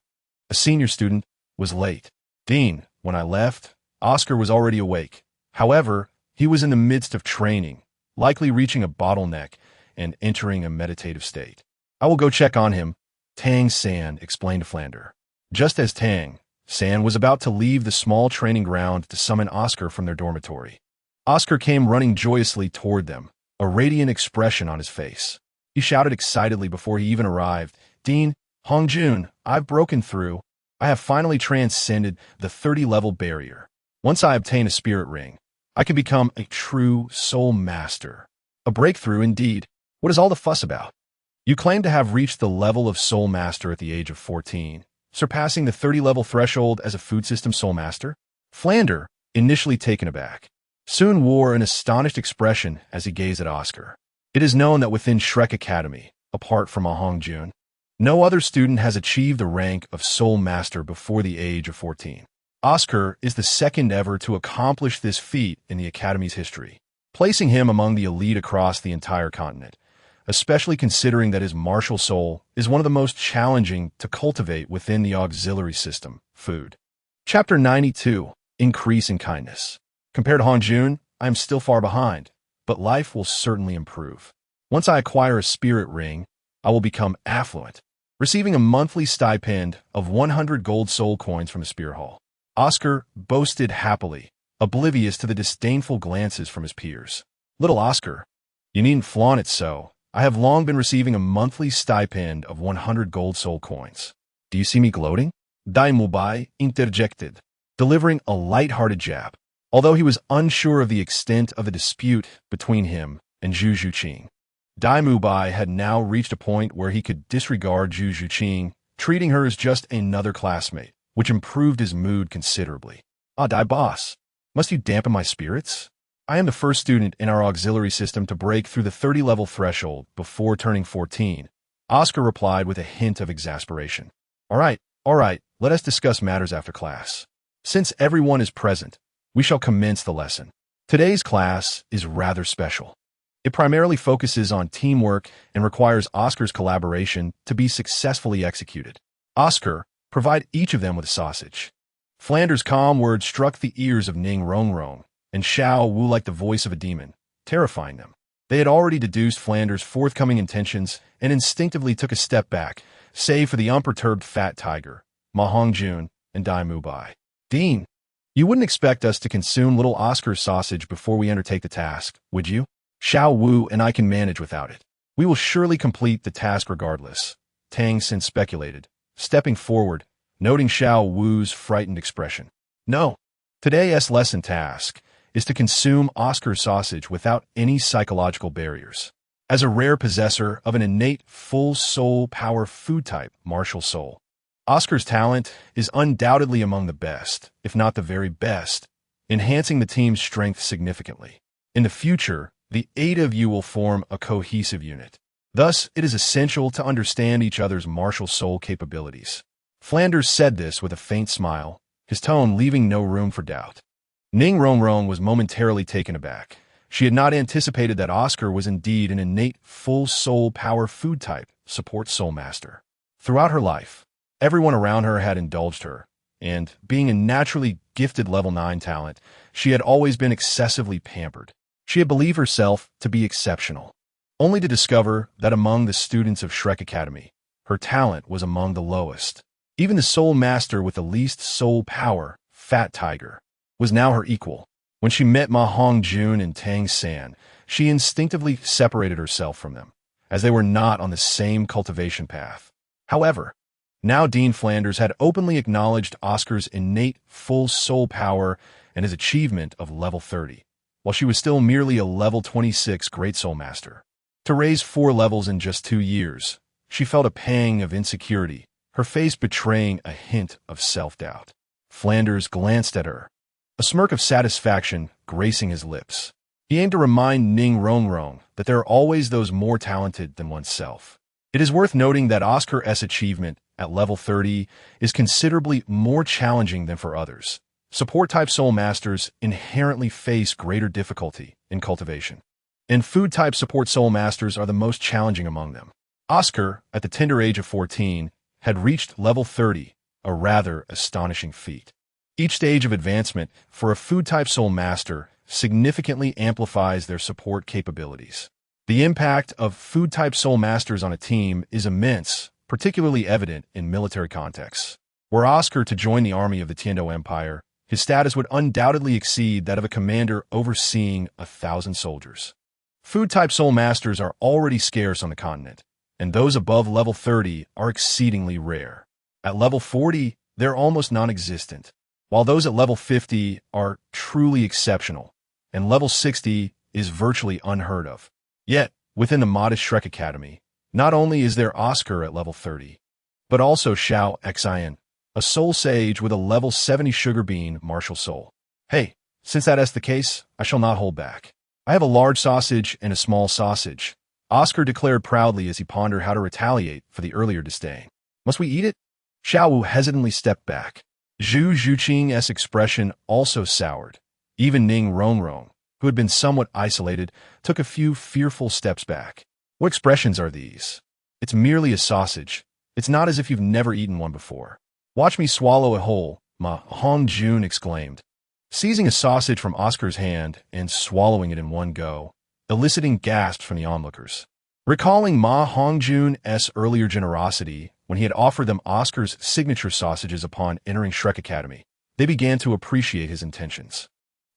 Speaker 1: a senior student, was late. Dean, when I left, Oscar was already awake. However, he was in the midst of training, likely reaching a bottleneck and entering a meditative state. I will go check on him, Tang San explained to Flander. Just as Tang San was about to leave the small training ground to summon Oscar from their dormitory, Oscar came running joyously toward them, a radiant expression on his face. He shouted excitedly before he even arrived, Dean, Hongjun, I've broken through. I have finally transcended the 30-level barrier. Once I obtain a spirit ring, I can become a true soul master. A breakthrough indeed. What is all the fuss about? You claim to have reached the level of soul master at the age of 14, surpassing the 30-level threshold as a food system soul master? Flander, initially taken aback, soon wore an astonished expression as he gazed at Oscar. It is known that within Shrek Academy, apart from Ma Hongjun, no other student has achieved the rank of Soul Master before the age of 14. Oscar is the second ever to accomplish this feat in the Academy's history, placing him among the elite across the entire continent, especially considering that his martial soul is one of the most challenging to cultivate within the auxiliary system, food. Chapter 92, Increase in Kindness. Compared to Hongjun, I am still far behind, but life will certainly improve. Once I acquire a spirit ring, I will become affluent, receiving a monthly stipend of 100 gold soul coins from a spear hall. Oscar boasted happily, oblivious to the disdainful glances from his peers. Little Oscar, you needn't flaunt it so. I have long been receiving a monthly stipend of 100 gold soul coins. Do you see me gloating? Dai Mubai interjected, delivering a light-hearted jab. although he was unsure of the extent of the dispute between him and Zhu Zhuqing. Dai Mubai had now reached a point where he could disregard Zhu Zhuqing, treating her as just another classmate, which improved his mood considerably. "Ah, Dai boss, must you dampen my spirits? I am the first student in our auxiliary system to break through the 30-level threshold before turning 14, Oscar replied with a hint of exasperation. All right, let us discuss matters after class. Since everyone is present, we shall commence the lesson. Today's class is rather special. It primarily focuses on teamwork and requires Oscar's collaboration to be successfully executed. Oscar, provide each of them with a sausage." Flanders' calm words struck the ears of Ning Rongrong and Xiao Wu like the voice of a demon, terrifying them. They had already deduced Flanders' forthcoming intentions and instinctively took a step back, save for the unperturbed fat tiger, Ma Hongjun, and Dai Mubai. "Dean, you wouldn't expect us to consume little Oscar's sausage before we undertake the task, would you? Xiao Wu and I can manage without it. We will surely complete the task regardless," Tang Xin speculated, stepping forward, noting Xiao Wu's frightened expression. "No, today's lesson task is to consume Oscar's sausage without any psychological barriers. As a rare possessor of an innate full soul power food type, martial soul, Oscar's talent is undoubtedly among the best, if not the very best, enhancing the team's strength significantly. In the future, the 8 of you will form a cohesive unit. Thus, it is essential to understand each other's martial soul capabilities." Flanders said this with a faint smile, his tone leaving no room for doubt. Ning Rongrong was momentarily taken aback. She had not anticipated that Oscar was indeed an innate full soul power food type, support soul master. Throughout her life, everyone around her had indulged her, and, being a naturally gifted level 9 talent, she had always been excessively pampered. She had believed herself to be exceptional, only to discover that among the students of Shrek Academy, her talent was among the lowest. Even the soul master with the least soul power, Fat Tiger, was now her equal. When she met Ma Hongjun and Tang San, she instinctively separated herself from them, as they were not on the same cultivation path. However, now Dean Flanders had openly acknowledged Oscar's innate full soul power and his achievement of level 30, while she was still merely a level 26 Great Soul Master. To raise 4 levels in just 2 years, she felt a pang of insecurity, her face betraying a hint of self-doubt. Flanders glanced at her, a smirk of satisfaction gracing his lips. He aimed to remind Ning Rongrong that there are always those more talented than oneself. It is worth noting that Oscar's achievement at level 30 is considerably more challenging than for others. Support-type soul masters inherently face greater difficulty in cultivation, and food-type support soul masters are the most challenging among them. Oscar, at the tender age of 14, had reached level 30, a rather astonishing feat. Each stage of advancement for a food-type soul master significantly amplifies their support capabilities. The impact of food-type soul masters on a team is immense, particularly evident in military contexts. Were Oscar to join the army of the Tiando Empire, his status would undoubtedly exceed that of a commander overseeing 1,000 soldiers. Food-type soul masters are already scarce on the continent, and those above level 30 are exceedingly rare. At level 40, they're almost non-existent, while those at level 50 are truly exceptional, and level 60 is virtually unheard of. Yet, within the modest Shrek Academy, not only is there Oscar at level 30, but also Xiao Xian, a soul sage with a level 70 sugar bean martial soul. "Hey, since that is the case, I shall not hold back. I have a large sausage and a small sausage," Oscar declared proudly as he pondered how to retaliate for the earlier disdain. "Must we eat it?" Xiao Wu hesitantly stepped back. Zhu Zhuqing's expression also soured. Even Ning Rongrong, who had been somewhat isolated, took a few fearful steps back. "What expressions are these? It's merely a sausage. It's not as if you've never eaten one before." "Watch me swallow a whole," Ma Hongjun exclaimed, seizing a sausage from Oscar's hand and swallowing it in one go, eliciting gasps from the onlookers. Recalling Ma Hongjun's earlier generosity when he had offered them Oscar's signature sausages upon entering Shrek Academy, they began to appreciate his intentions.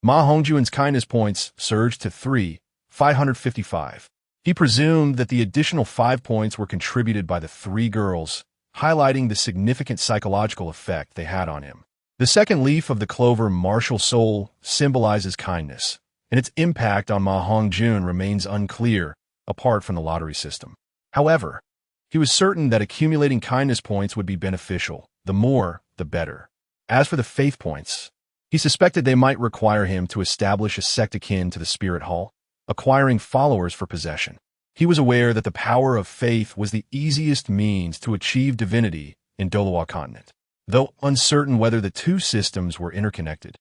Speaker 1: Ma Hongjun's kindness points surged to 3,555. He presumed that the additional 5 points were contributed by the 3 girls, highlighting the significant psychological effect they had on him. The second leaf of the Clover martial soul symbolizes kindness, and its impact on Ma Hongjun remains unclear apart from the lottery system. However, he was certain that accumulating kindness points would be beneficial. The more, the better. As for the faith points, he suspected they might require him to establish a sect akin to the Spirit Hall, acquiring followers for possession. He was aware that the power of faith was the easiest means to achieve divinity in Douluo continent. Though uncertain whether the two systems were interconnected,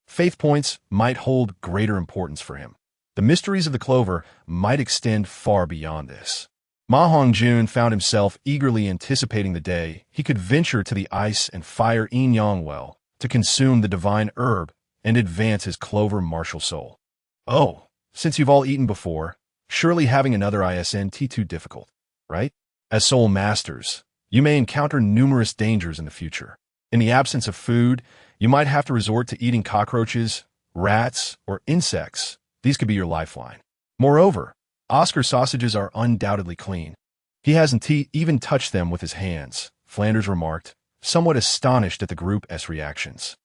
Speaker 1: faith points might hold greater importance for him. The mysteries of the Clover might extend far beyond this. Ma Hongjun found himself eagerly anticipating the day he could venture to the ice and fire yin-yang well to consume the divine herb and advance his Clover martial soul. Oh, since you've all eaten before, surely having another isn't too difficult, right? As soul masters, you may encounter numerous dangers in the future. In the absence of food, you might have to resort to eating cockroaches, rats, or insects. These could be your lifeline. Moreover, Oscar's sausages are undoubtedly clean. He hasn't even touched them with his hands, Flanders remarked, somewhat astonished at the group's reactions.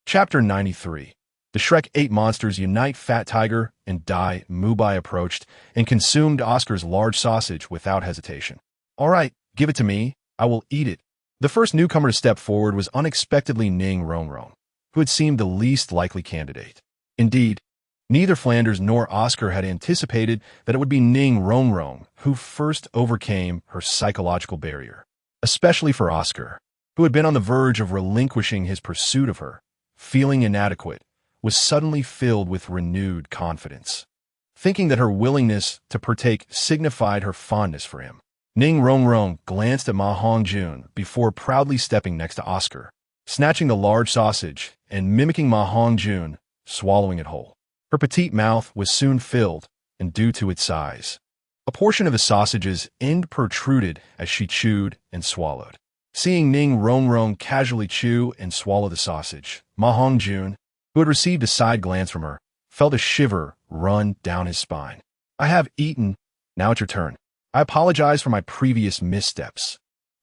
Speaker 1: Chapter 93. The Shrek 8 monsters unite. Fat Tiger and Dai Mubai approached and consumed Oscar's large sausage without hesitation. All right, give it to me. I will eat it. The first newcomer to step forward was unexpectedly Ning Rongrong, who had seemed the least likely candidate. Indeed, neither Flanders nor Oscar had anticipated that it would be Ning Rongrong who first overcame her psychological barrier. Especially for Oscar, who had been on the verge of relinquishing his pursuit of her, feeling inadequate, was suddenly filled with renewed confidence. Thinking that her willingness to partake signified her fondness for him, Ning Rongrong glanced at Ma Hongjun before proudly stepping next to Oscar, snatching the large sausage and mimicking Ma Hongjun, swallowing it whole. Her petite mouth was soon filled, and due to its size, a portion of the sausage's end protruded as she chewed and swallowed. Seeing Ning Rongrong casually chew and swallow the sausage, Ma Hongjun, who had received a side glance from her, felt a shiver run down his spine. I have eaten. Now it's your turn. I apologize for my previous missteps.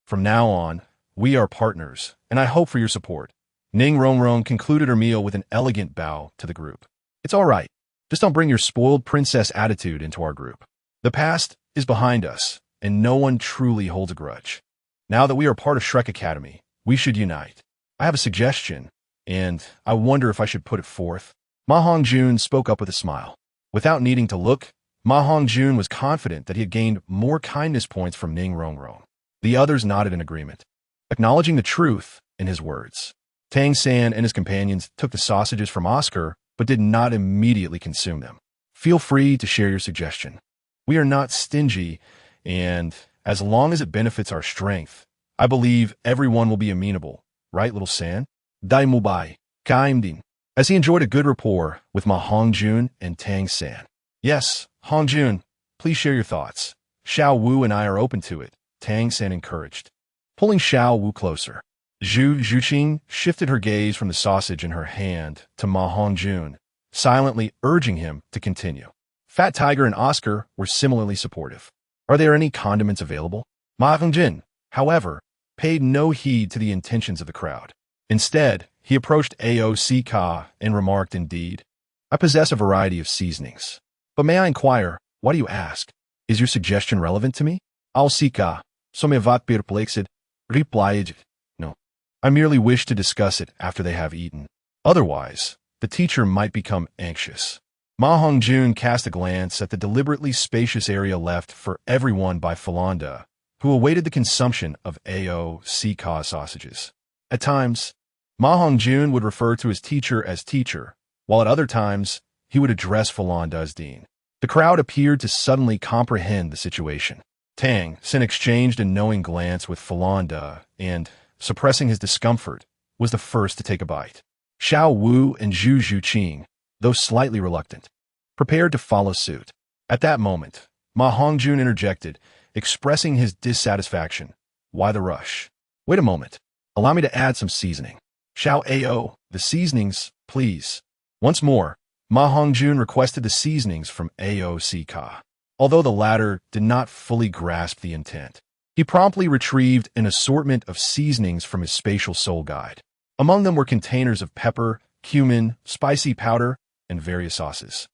Speaker 1: From now on, we are partners, and I hope for your support. Ning Rongrong concluded her meal with an elegant bow to the group. It's all right. Just don't bring your spoiled princess attitude into our group. The past is behind us, and no one truly holds a grudge. Now that we are part of Shrek Academy, we should unite. I have a suggestion, and I wonder if I should put it forth. Ma Hongjun spoke up with a smile. Without needing to look, Ma Hongjun was confident that he had gained more kindness points from Ning Rongrong. The others nodded in agreement, acknowledging the truth in his words. Tang San and his companions took the sausages from Oscar, but did not immediately consume them. Feel free to share your suggestion. We are not stingy, and as long as it benefits our strength, I believe everyone will be amenable. Right, little San? Dai Mubai, Kaimdin. As he enjoyed a good rapport with Ma Hongjun and Tang San. Yes, Hongjun, please share your thoughts. Xiao Wu and I are open to it, Tang San encouraged. Pulling Xiao Wu closer, Zhu Zhuqing shifted her gaze from the sausage in her hand to Ma Hongjun, silently urging him to continue. Fat Tiger and Oscar were similarly supportive. Are there any condiments available? Ma Hongjun, however, paid no heed to the intentions of the crowd. Instead, he approached Aock and remarked, indeed, I possess a variety of seasonings. But may I inquire, why do you ask? Is your suggestion relevant to me? Aock, so me vat perplexed, replied, no. I merely wish to discuss it after they have eaten. Otherwise, the teacher might become anxious. Ma Hongjun cast a glance at the deliberately spacious area left for everyone by Falanda, who awaited the consumption of Aock sausages. At times, Ma Hongjun would refer to his teacher as teacher, while at other times, he would address Falanda as dean. The crowd appeared to suddenly comprehend the situation. Tang Sin exchanged a knowing glance with Falanda and, suppressing his discomfort, was the first to take a bite. Xiao Wu and Zhu Zhuqing, though slightly reluctant, prepared to follow suit. At that moment, Ma Hongjun interjected, expressing his dissatisfaction. Why the rush? Wait a moment. Allow me to add some seasoning. Xiao Ao, the seasonings, please. Once more, Ma Hongjun requested the seasonings from Aock. Although the latter did not fully grasp the intent, he promptly retrieved an assortment of seasonings from his spatial soul guide. Among them were containers of pepper, cumin, spicy powder, and various sauces.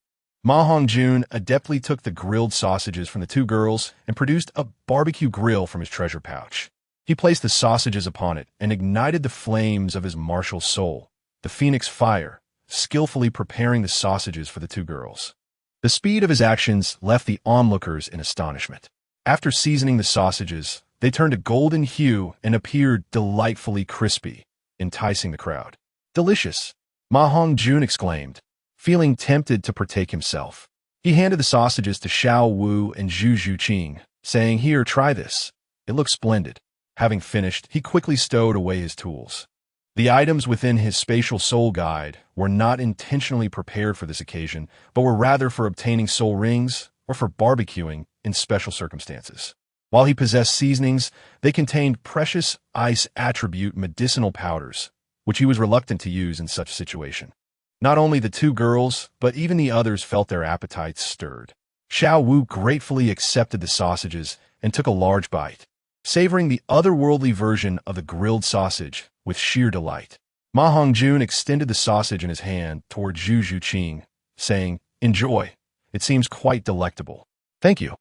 Speaker 1: Ma Hongjun adeptly took the grilled sausages from the two girls and produced a barbecue grill from his treasure pouch. He placed the sausages upon it and ignited the flames of his martial soul, the phoenix fire, skillfully preparing the sausages for the two girls. The speed of his actions left the onlookers in astonishment. After seasoning the sausages, they turned a golden hue and appeared delightfully crispy, enticing the crowd. "Delicious!" Ma Hongjun exclaimed, feeling tempted to partake himself. He handed the sausages to Xiao Wu and Zhu Zhuqing, saying, "Here, try this. It looks splendid." Having finished, he quickly stowed away his tools. The items within his spatial soul guide were not intentionally prepared for this occasion, but were rather for obtaining soul rings or for barbecuing in special circumstances. While he possessed seasonings, they contained precious ice attribute medicinal powders, which he was reluctant to use in such a situation. Not only the two girls, but even the others felt their appetites stirred. Xiao Wu gratefully accepted the sausages and took a large bite, savoring the otherworldly version of the grilled sausage with sheer delight. Ma Hongjun extended the sausage in his hand toward Zhu Zhuqing, saying, "Enjoy. It seems quite delectable." "Thank you,"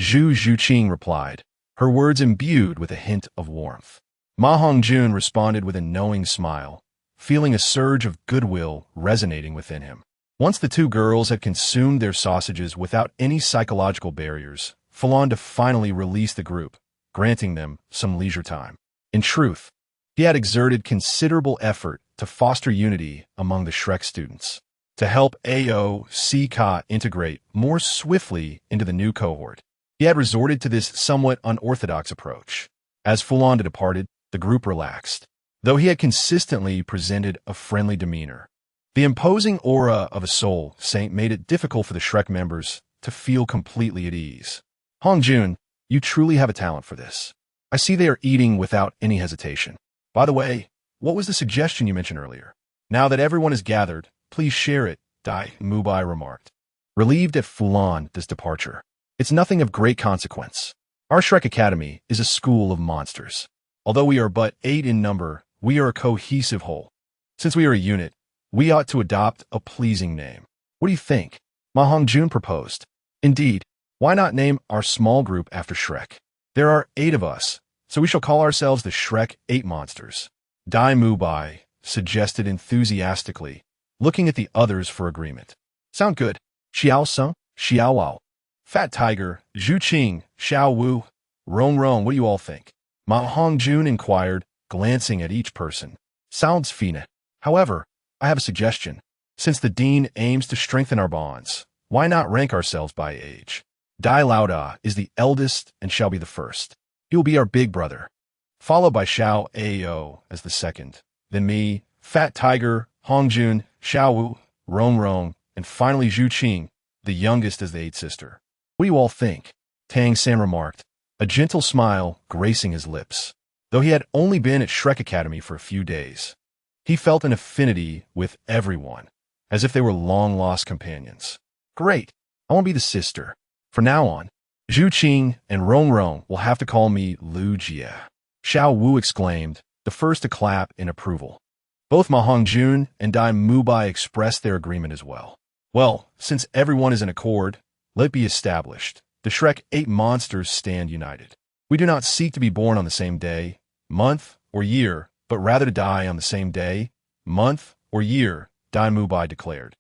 Speaker 1: Zhu Zhuqing replied, her words imbued with a hint of warmth. Ma Hongjun responded with a knowing smile, feeling a surge of goodwill resonating within him. Once the two girls had consumed their sausages without any psychological barriers, Falanda finally released the group, granting them some leisure time. In truth, he had exerted considerable effort to foster unity among the Shrek students, to help AOCK integrate more swiftly into the new cohort. He had resorted to this somewhat unorthodox approach. As Falanda departed, the group relaxed, though he had consistently presented a friendly demeanor. The imposing aura of a soul saint made it difficult for the Shrek members to feel completely at ease. "Hongjun, you truly have a talent for this. I see they are eating without any hesitation. By the way, what was the suggestion you mentioned earlier? Now that everyone is gathered, please share it," Dai Mubai remarked, relieved at Fulanda's departure. "It's nothing of great consequence. Our Shrek Academy is a school of monsters. Although we are but 8 in number, we are a cohesive whole. Since we are a unit, we ought to adopt a pleasing name. What do you think?" Ma Hongjun proposed. "Indeed, why not name our small group after Shrek? There are 8 of us, so we shall call ourselves the Shrek 8 Monsters," Dai Mubai suggested enthusiastically, looking at the others for agreement. "Sound good. Xiao Sung, Xiao Wao, Fat Tiger, Zhu Qing, Xiao Wu, Rong Rong, what do you all think?" Ma Hongjun inquired, glancing at each person. "Sounds fine. However, I have a suggestion. Since the dean aims to strengthen our bonds, why not rank ourselves by age? Dai Lauda is the eldest and shall be the first. He will be our big brother, followed by Xiao Ao as the second, then me, Fat Tiger, Hongjun, Xiao Wu, Rong Rong, and finally Zhu Qing, the youngest as the 8th sister. What do you all think?" Tang San remarked, a gentle smile gracing his lips. Though he had only been at Shrek Academy for a few days, he felt an affinity with everyone, as if they were long-lost companions. "Great, I want to be the sister. From now on, Zhu Qing and Rong Rong will have to call me Lu Jie," Xiao Wu exclaimed, the first to clap in approval. Both Ma Hongjun and Dai Mubai expressed their agreement as well. "Well, since everyone is in accord, let it be established. The Shrek 8 Monsters stand united. We do not seek to be born on the same day, month, or year, but rather to die on the same day, month, or year," Dai Mubai declared,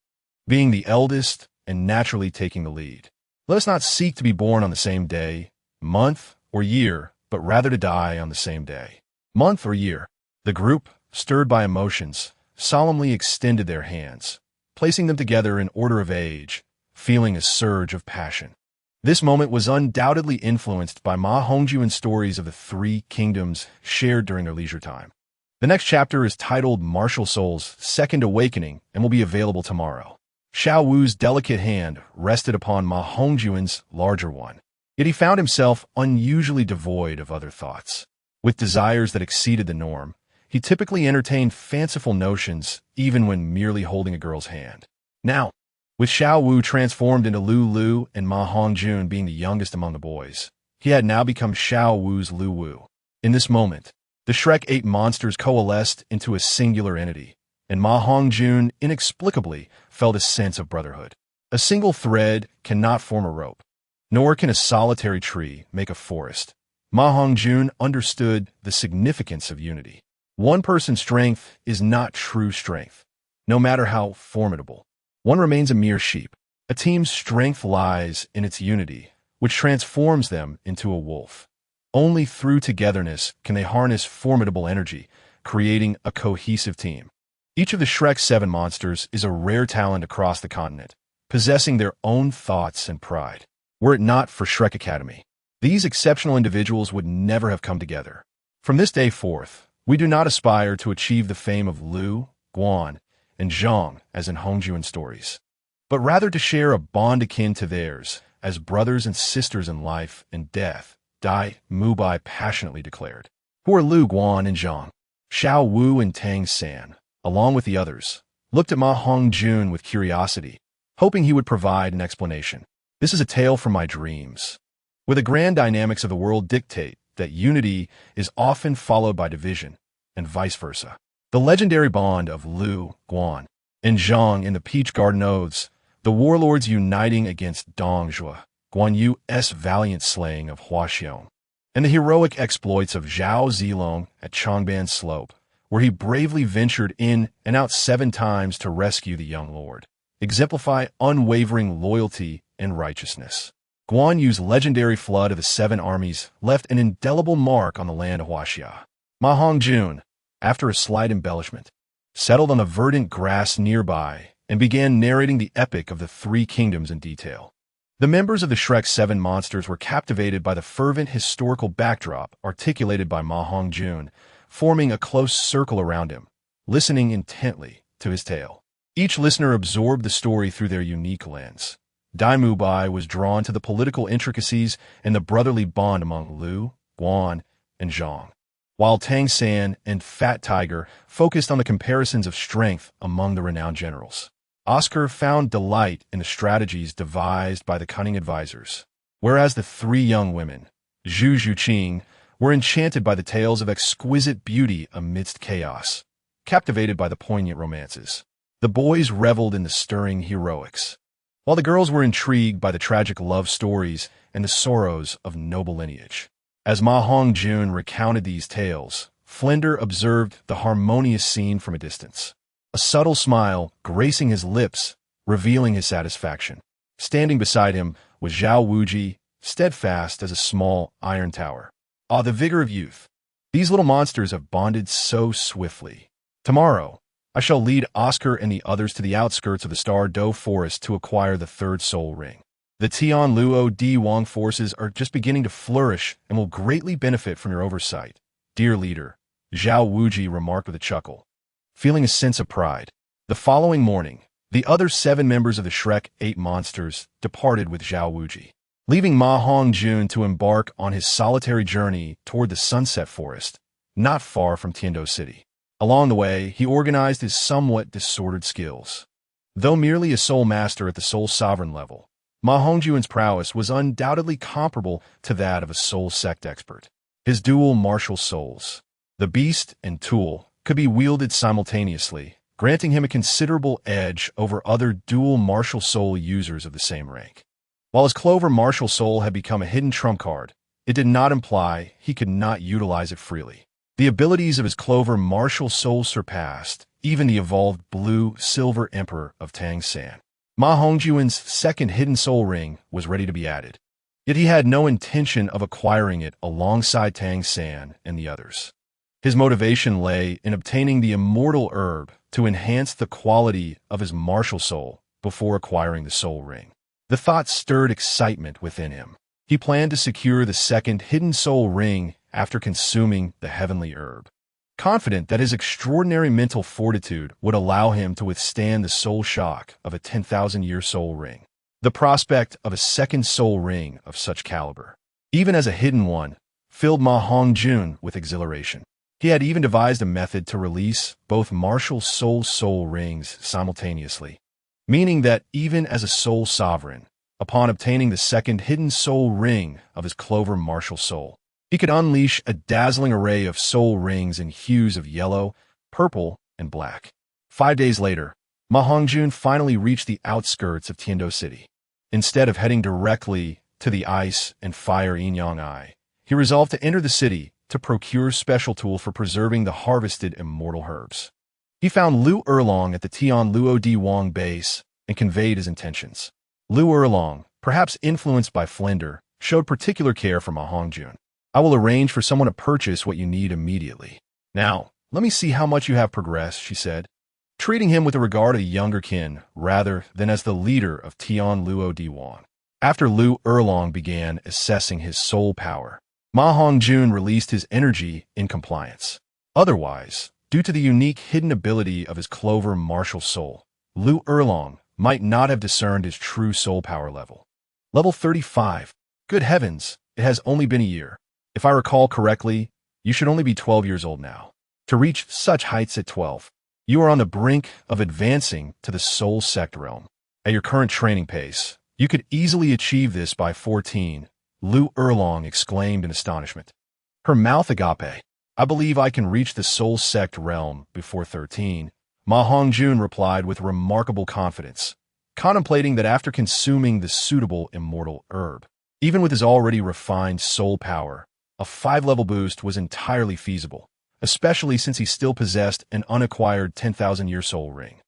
Speaker 1: being the eldest and naturally taking the lead. "Let us not seek to be born on the same day, month, or year, but rather to die on the same day, month, or year." The group, stirred by emotions, solemnly extended their hands, placing them together in order of age, feeling a surge of passion. This moment was undoubtedly influenced by Ma Hongjun's stories of the 3 kingdoms shared during their leisure time. The next chapter is titled Martial Soul's Second Awakening and will be available tomorrow. Xiao Wu's delicate hand rested upon Ma Hongjun's larger one, yet he found himself unusually devoid of other thoughts. With desires that exceeded the norm, he typically entertained fanciful notions even when merely holding a girl's hand. Now, with Xiao Wu transformed into Lu Lu and Ma Hongjun being the youngest among the boys, he had now become Xiao Wu's Lu Wu. In this moment, The Shrek 8 monsters coalesced into a singular entity, and Ma Hongjun inexplicably felt a sense of brotherhood. A single thread cannot form a rope, nor can a solitary tree make a forest. Ma Hongjun understood the significance of unity. One person's strength is not true strength, no matter how formidable. One remains a mere sheep. A team's strength lies in its unity, which transforms them into a wolf. Only through togetherness can they harness formidable energy, creating a cohesive team. Each of the Shrek 7 monsters is a rare talent across the continent, possessing their own thoughts and pride. Were it not for Shrek Academy, these exceptional individuals would never have come together. From this day forth, we do not aspire to achieve the fame of Lu, Guan, and Zhang as in Hongjun stories, but rather to share a bond akin to theirs as brothers and sisters in life and death, Dai Mubai passionately declared. Who are Lu, Guan, and Zhang? Xiao Wu and Tang San, along with the others, looked at Ma Hongjun with curiosity, hoping he would provide an explanation. This is a tale from my dreams, where the grand dynamics of the world dictate that unity is often followed by division, and vice versa. The legendary bond of Lu, Guan, and Zhang in the Peach Garden Oaths, the warlords uniting against Dong Zhuo, Guan Yu's valiant slaying of Huaxiong, and the heroic exploits of Zhao Zilong at Changban Slope, where he bravely ventured in and out 7 times to rescue the young lord, exemplify unwavering loyalty and righteousness. Guan Yu's legendary flood of the 7 armies left an indelible mark on the land of Huaxia. Ma Hongjun, after a slight embellishment, settled on the verdant grass nearby and began narrating the epic of the 3 kingdoms in detail. The members of the Shrek 7 monsters were captivated by the fervent historical backdrop articulated by Ma Hongjun, forming a close circle around him, listening intently to his tale. Each listener absorbed the story through their unique lens. Dai Mubai was drawn to the political intricacies and the brotherly bond among Lu, Guan, and Zhang, while Tang San and Fat Tiger focused on the comparisons of strength among the renowned generals. Oscar found delight in the strategies devised by the cunning advisors, whereas the 3 young women, Zhu Zhuqing, were enchanted by the tales of exquisite beauty amidst chaos, captivated by the poignant romances. The boys reveled in the stirring heroics, while the girls were intrigued by the tragic love stories and the sorrows of noble lineage. As Ma Hongjun recounted these tales, Flinder observed the harmonious scene from a distance, a subtle smile gracing his lips, revealing his satisfaction. Standing beside him was Zhao Wuji, steadfast as a small iron tower. Ah, the vigor of youth. These little monsters have bonded so swiftly. Tomorrow, I shall lead Oscar and the others to the outskirts of the Star Do Forest to acquire the 3rd soul ring. The Tian Luo Di Wang forces are just beginning to flourish and will greatly benefit from your oversight, dear leader, Zhao Wuji remarked with a chuckle, feeling a sense of pride. The following morning, the other 7 members of the Shrek 8 monsters departed with Zhao Wuji, leaving Ma Hongjun to embark on his solitary journey toward the Sunset Forest, not far from Tiando City. Along the way, he organized his somewhat disordered skills. Though merely a soul master at the soul sovereign level, Ma Hongjun's prowess was undoubtedly comparable to that of a soul sect expert. His dual martial souls, the beast and tool, could be wielded simultaneously, granting him a considerable edge over other dual martial soul users of the same rank. While his Clover martial soul had become a hidden trump card, it did not imply he could not utilize it freely. The abilities of his Clover martial soul surpassed even the evolved Blue Silver Emperor of Tang San. Ma Hongjun's 2nd hidden soul ring was ready to be added, yet he had no intention of acquiring it alongside Tang San and the others. His motivation lay in obtaining the immortal herb to enhance the quality of his martial soul before acquiring the soul ring. The thought stirred excitement within him. He planned to secure the 2nd hidden soul ring after consuming the heavenly herb, confident that his extraordinary mental fortitude would allow him to withstand the soul shock of a 10,000-year soul ring. The prospect of a 2nd soul ring of such caliber, even as a hidden one, filled Ma Hongjun with exhilaration. He had even devised a method to release both martial soul rings simultaneously, meaning that even as a soul sovereign, upon obtaining the 2nd hidden soul ring of his Clover martial soul, He could unleash a dazzling array of soul rings in hues of yellow, purple, and black. 5 days later, Ma Hongjun finally reached the outskirts of Tiando City. Instead of heading directly to the ice and fire Yin-Yang Eye, he resolved to enter the city to procure special tools for preserving the harvested immortal herbs. He found Lu Erlong at the Tian Luo Di Wang base and conveyed his intentions. Lu Erlong, perhaps influenced by Flinder, showed particular care for Ma Hongjun. I will arrange for someone to purchase what you need immediately. Now, let me see how much you have progressed, she said, treating him with the regard of a younger kin rather than as the leader of Tian Luo Di Wang. After Lu Erlong began assessing his soul power, Ma Hongjun released his energy in compliance. Otherwise, due to the unique hidden ability of his Clover martial soul, Lu Erlong might not have discerned his true soul power level. Level 35. Good heavens, it has only been a year. If I recall correctly, you should only be 12 years old now. To reach such heights at 12, you are on the brink of advancing to the soul sect realm. At your current training pace, you could easily achieve this by 14, Lu Erlong exclaimed in astonishment. Her mouth agape. I believe I can reach the soul sect realm before 13, Ma Hongjun replied with remarkable confidence, contemplating that after consuming the suitable immortal herb, even with his already refined soul power, a 5-level boost was entirely feasible, especially since he still possessed an unacquired 10,000-year soul ring.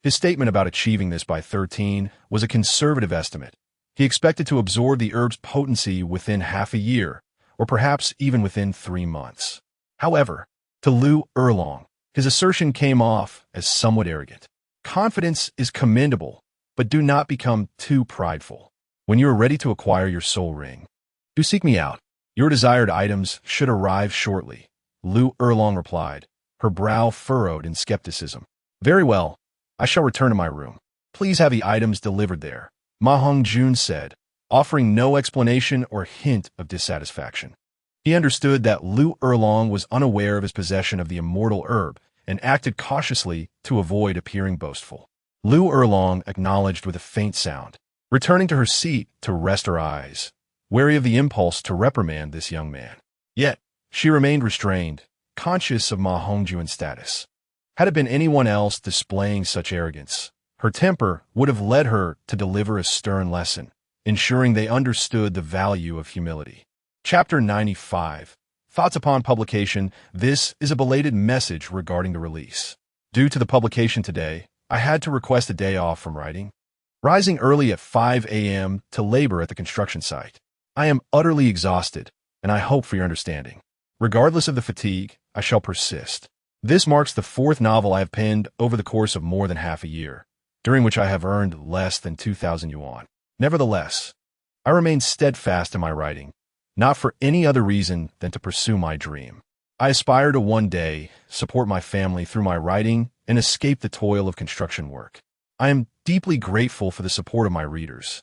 Speaker 1: His statement about achieving this by 13 was a conservative estimate. He expected to absorb the herb's potency within half a year, or perhaps even within 3 months. However, to Lu Erlong, his assertion came off as somewhat arrogant. Confidence is commendable, but do not become too prideful. When you are ready to acquire your soul ring, do seek me out. Your desired items should arrive shortly, Lu Erlong replied, her brow furrowed in skepticism. Very well, I shall return to my room. Please have the items delivered there, Ma Hongjun said, offering no explanation or hint of dissatisfaction. He understood that Lu Erlong was unaware of his possession of the immortal herb and acted cautiously to avoid appearing boastful. Lu Erlong acknowledged with a faint sound, returning to her seat to rest her eyes, wary of the impulse to reprimand this young man. Yet, she remained restrained, conscious of Ma Hongjun's status. Had it been anyone else displaying such arrogance, her temper would have led her to deliver a stern lesson, ensuring they understood the value of humility. Chapter 95. Thoughts upon publication. This is a belated message regarding the release. Due to the publication today, I had to request a day off from writing, rising early at 5 a.m. to labor at the construction site. I am utterly exhausted, and I hope for your understanding. Regardless of the fatigue, I shall persist. This marks the 4th novel I have penned over the course of more than half a year, during which I have earned less than 2,000 yuan. Nevertheless, I remain steadfast in my writing, not for any other reason than to pursue my dream. I aspire to one day support my family through my writing and escape the toil of construction work. I am deeply grateful for the support of my readers,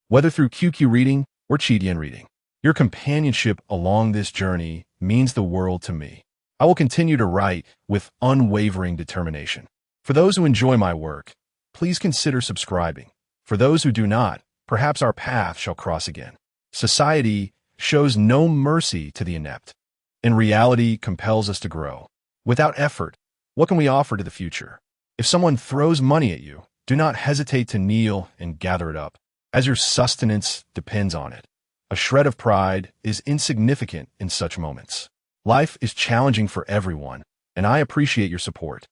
Speaker 1: whether through QQ reading or Chidian reading. Your companionship along this journey means the world to me. I will continue to write with unwavering determination. For those who enjoy my work, please consider subscribing. For those who do not, perhaps our path shall cross again. Society shows no mercy to the inept, and reality compels us to grow. Without effort, what can we offer to the future? If someone throws money at you, do not hesitate to kneel and gather it up, as your sustenance depends on it. A shred of pride is insignificant in such moments. Life is challenging for everyone, and I appreciate your support.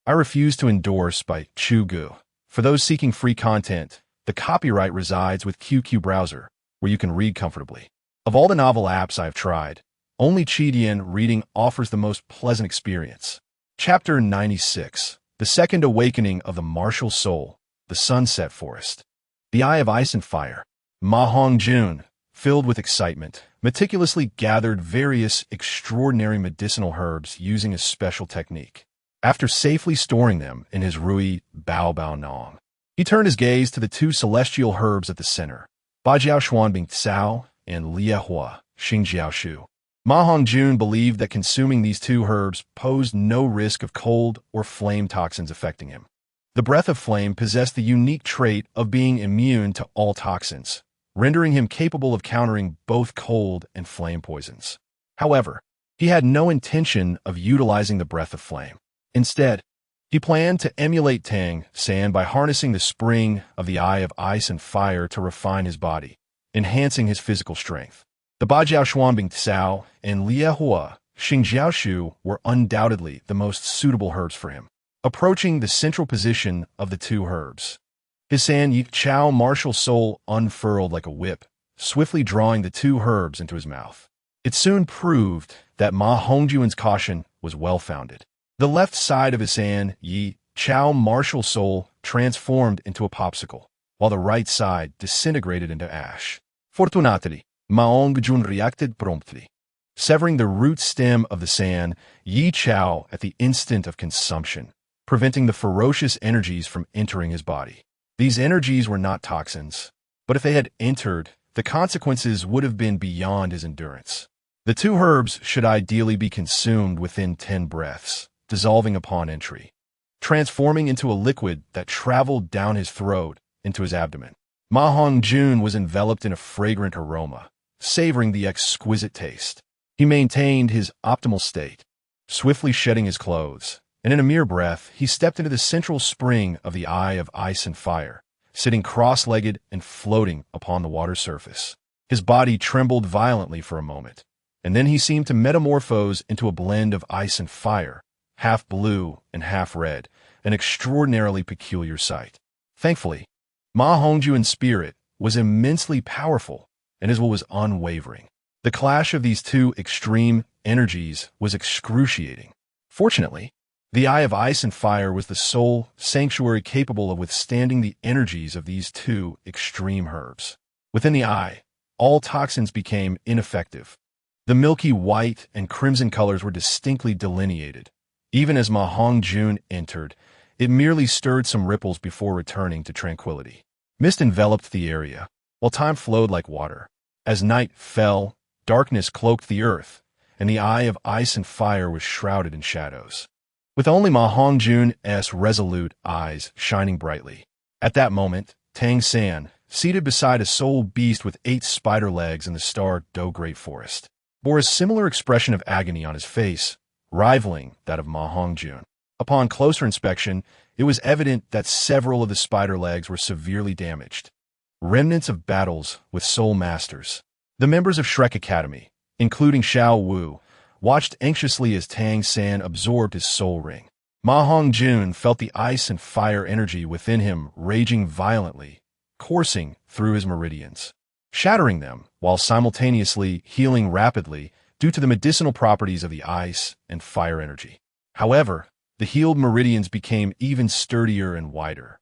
Speaker 1: I refuse to endorse by Chugu. For those seeking free content, the copyright resides with QQ Browser, where you can read comfortably. Of all the novel apps I've tried, only Chidian reading offers the most pleasant experience. Chapter 96. The Second Awakening of the Martial Soul, the Sunset Forest. The Eye of Ice and Fire. Ma Hongjun, filled with excitement, meticulously gathered various extraordinary medicinal herbs using a special technique. After safely storing them in his Rui Bao Bao Nong, he turned his gaze to the 2 celestial herbs at the center, Bajiao Xuan Bing Tsao and Liehua Xingjiao Shu. Ma Hongjun believed that consuming these 2 herbs posed no risk of cold or flame toxins affecting him. The breath of flame possessed the unique trait of being immune to all toxins, rendering him capable of countering both cold and flame poisons. However, he had no intention of utilizing the breath of flame. Instead, he planned to emulate Tang San by harnessing the spring of the Eye of Ice and Fire to refine his body, enhancing his physical strength. The Bajiao Xuanbing Tsao and Liehua Xingjiaoshu were undoubtedly the most suitable herbs for him. Approaching the central position of the two herbs, his San Yi Chao martial soul unfurled like a whip, swiftly drawing the two herbs into his mouth. It soon proved that Ma Hongjun's caution was well-founded. The left side of his San Yi Chao martial soul transformed into a popsicle, while the right side disintegrated into ash. Fortunately, Ma Hongjun reacted promptly, severing the root stem of the San Yi Chao at the instant of consumption, preventing the ferocious energies from entering his body. These energies were not toxins, but if they had entered, the consequences would have been beyond his endurance. The two herbs should ideally be consumed within 10 breaths, dissolving upon entry, transforming into a liquid that traveled down his throat into his abdomen. Ma Hongjun was enveloped in a fragrant aroma, savoring the exquisite taste. He maintained his optimal state, swiftly shedding his clothes, and in a mere breath, he stepped into the central spring of the Eye of Ice and Fire, sitting cross-legged and floating upon the water's surface. His body trembled violently for a moment, and then he seemed to metamorphose into a blend of ice and fire, half blue and half red, an extraordinarily peculiar sight. Thankfully, Ma Hongjun's spirit was immensely powerful, and his will was unwavering. The clash of these two extreme energies was excruciating. Fortunately, the Eye of Ice and Fire was the sole sanctuary capable of withstanding the energies of these two extreme herbs. Within the eye, all toxins became ineffective. The milky white and crimson colors were distinctly delineated. Even as Ma Hongjun entered, it merely stirred some ripples before returning to tranquility. Mist enveloped the area, while time flowed like water. As night fell, darkness cloaked the earth, and the Eye of Ice and Fire was shrouded in shadows, with only Ma Hongjun's resolute eyes shining brightly. At that moment, Tang San, seated beside a soul beast with 8 spider legs in the star Do Great Forest, bore a similar expression of agony on his face, rivaling that of Ma Hongjun. Upon closer inspection, it was evident that several of the spider legs were severely damaged, remnants of battles with soul masters. The members of Shrek Academy, including Xiao Wu, watched anxiously as Tang San absorbed his soul ring. Ma Hongjun felt the ice and fire energy within him raging violently, coursing through his meridians, shattering them while simultaneously healing rapidly due to the medicinal properties of the ice and fire energy. However, the healed meridians became even sturdier and wider,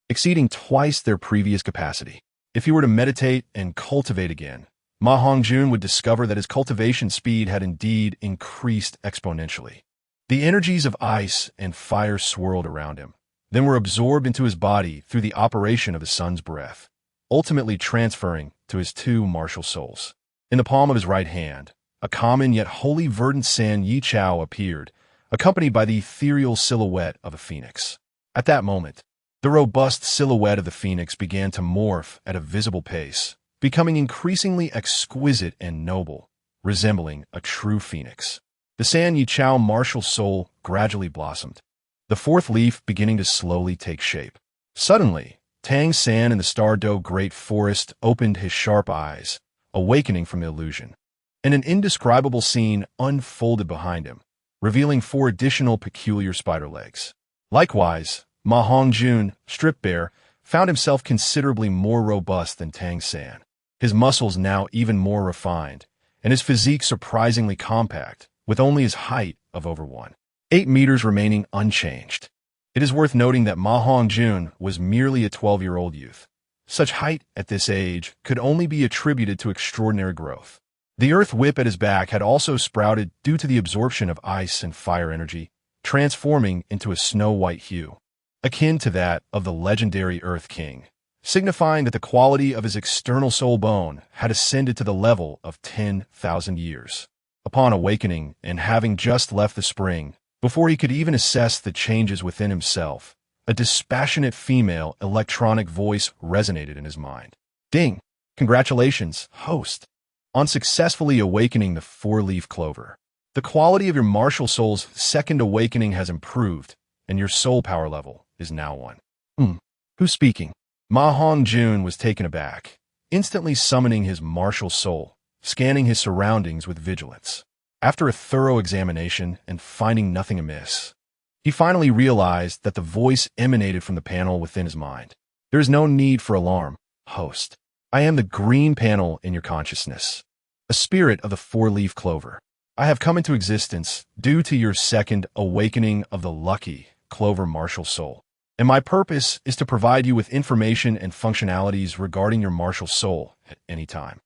Speaker 1: exceeding twice their previous capacity. If he were to meditate and cultivate again, Ma Hongjun would discover that his cultivation speed had indeed increased exponentially. The energies of ice and fire swirled around him, then were absorbed into his body through the operation of the sun's breath, ultimately transferring to his 2 martial souls. In the palm of his right hand, a common yet wholly verdant San Yi Chao appeared, accompanied by the ethereal silhouette of a phoenix. At that moment, the robust silhouette of the phoenix began to morph at a visible pace, becoming increasingly exquisite and noble, resembling a true phoenix. The San Yi Chao martial soul gradually blossomed, the 4th leaf beginning to slowly take shape. Suddenly, Tang San in the Star Do Great Forest opened his sharp eyes, awakening from the illusion, and an indescribable scene unfolded behind him, revealing 4 additional peculiar spider legs. Likewise, Ma Hongjun, stripped bare, found himself considerably more robust than Tang San, his muscles now even more refined, and his physique surprisingly compact, with only his height of over 1.8 meters remaining unchanged. It is worth noting that Ma Hongjun was merely a 12-year-old youth. Such height at this age could only be attributed to extraordinary growth. The earth whip at his back had also sprouted due to the absorption of ice and fire energy, transforming into a snow-white hue, akin to that of the legendary Earth King, signifying that the quality of his external soul bone had ascended to the level of 10,000 years. Upon awakening and having just left the spring, before he could even assess the changes within himself, a dispassionate female electronic voice resonated in his mind. "Ding! Congratulations, host! on successfully awakening the four-leaf clover. The quality of your martial soul's second awakening has improved, and your soul power level is now 1. Who's speaking? Ma Hongjun was taken aback, instantly summoning his martial soul, scanning his surroundings with vigilance. After a thorough examination and finding nothing amiss, he finally realized that the voice emanated from the panel within his mind. There is no need for alarm, host. I am the green panel in your consciousness, a spirit of the four-leaf clover. I have come into existence due to your second awakening of the lucky clover martial soul. And my purpose is to provide you with information and functionalities regarding your martial soul at any time.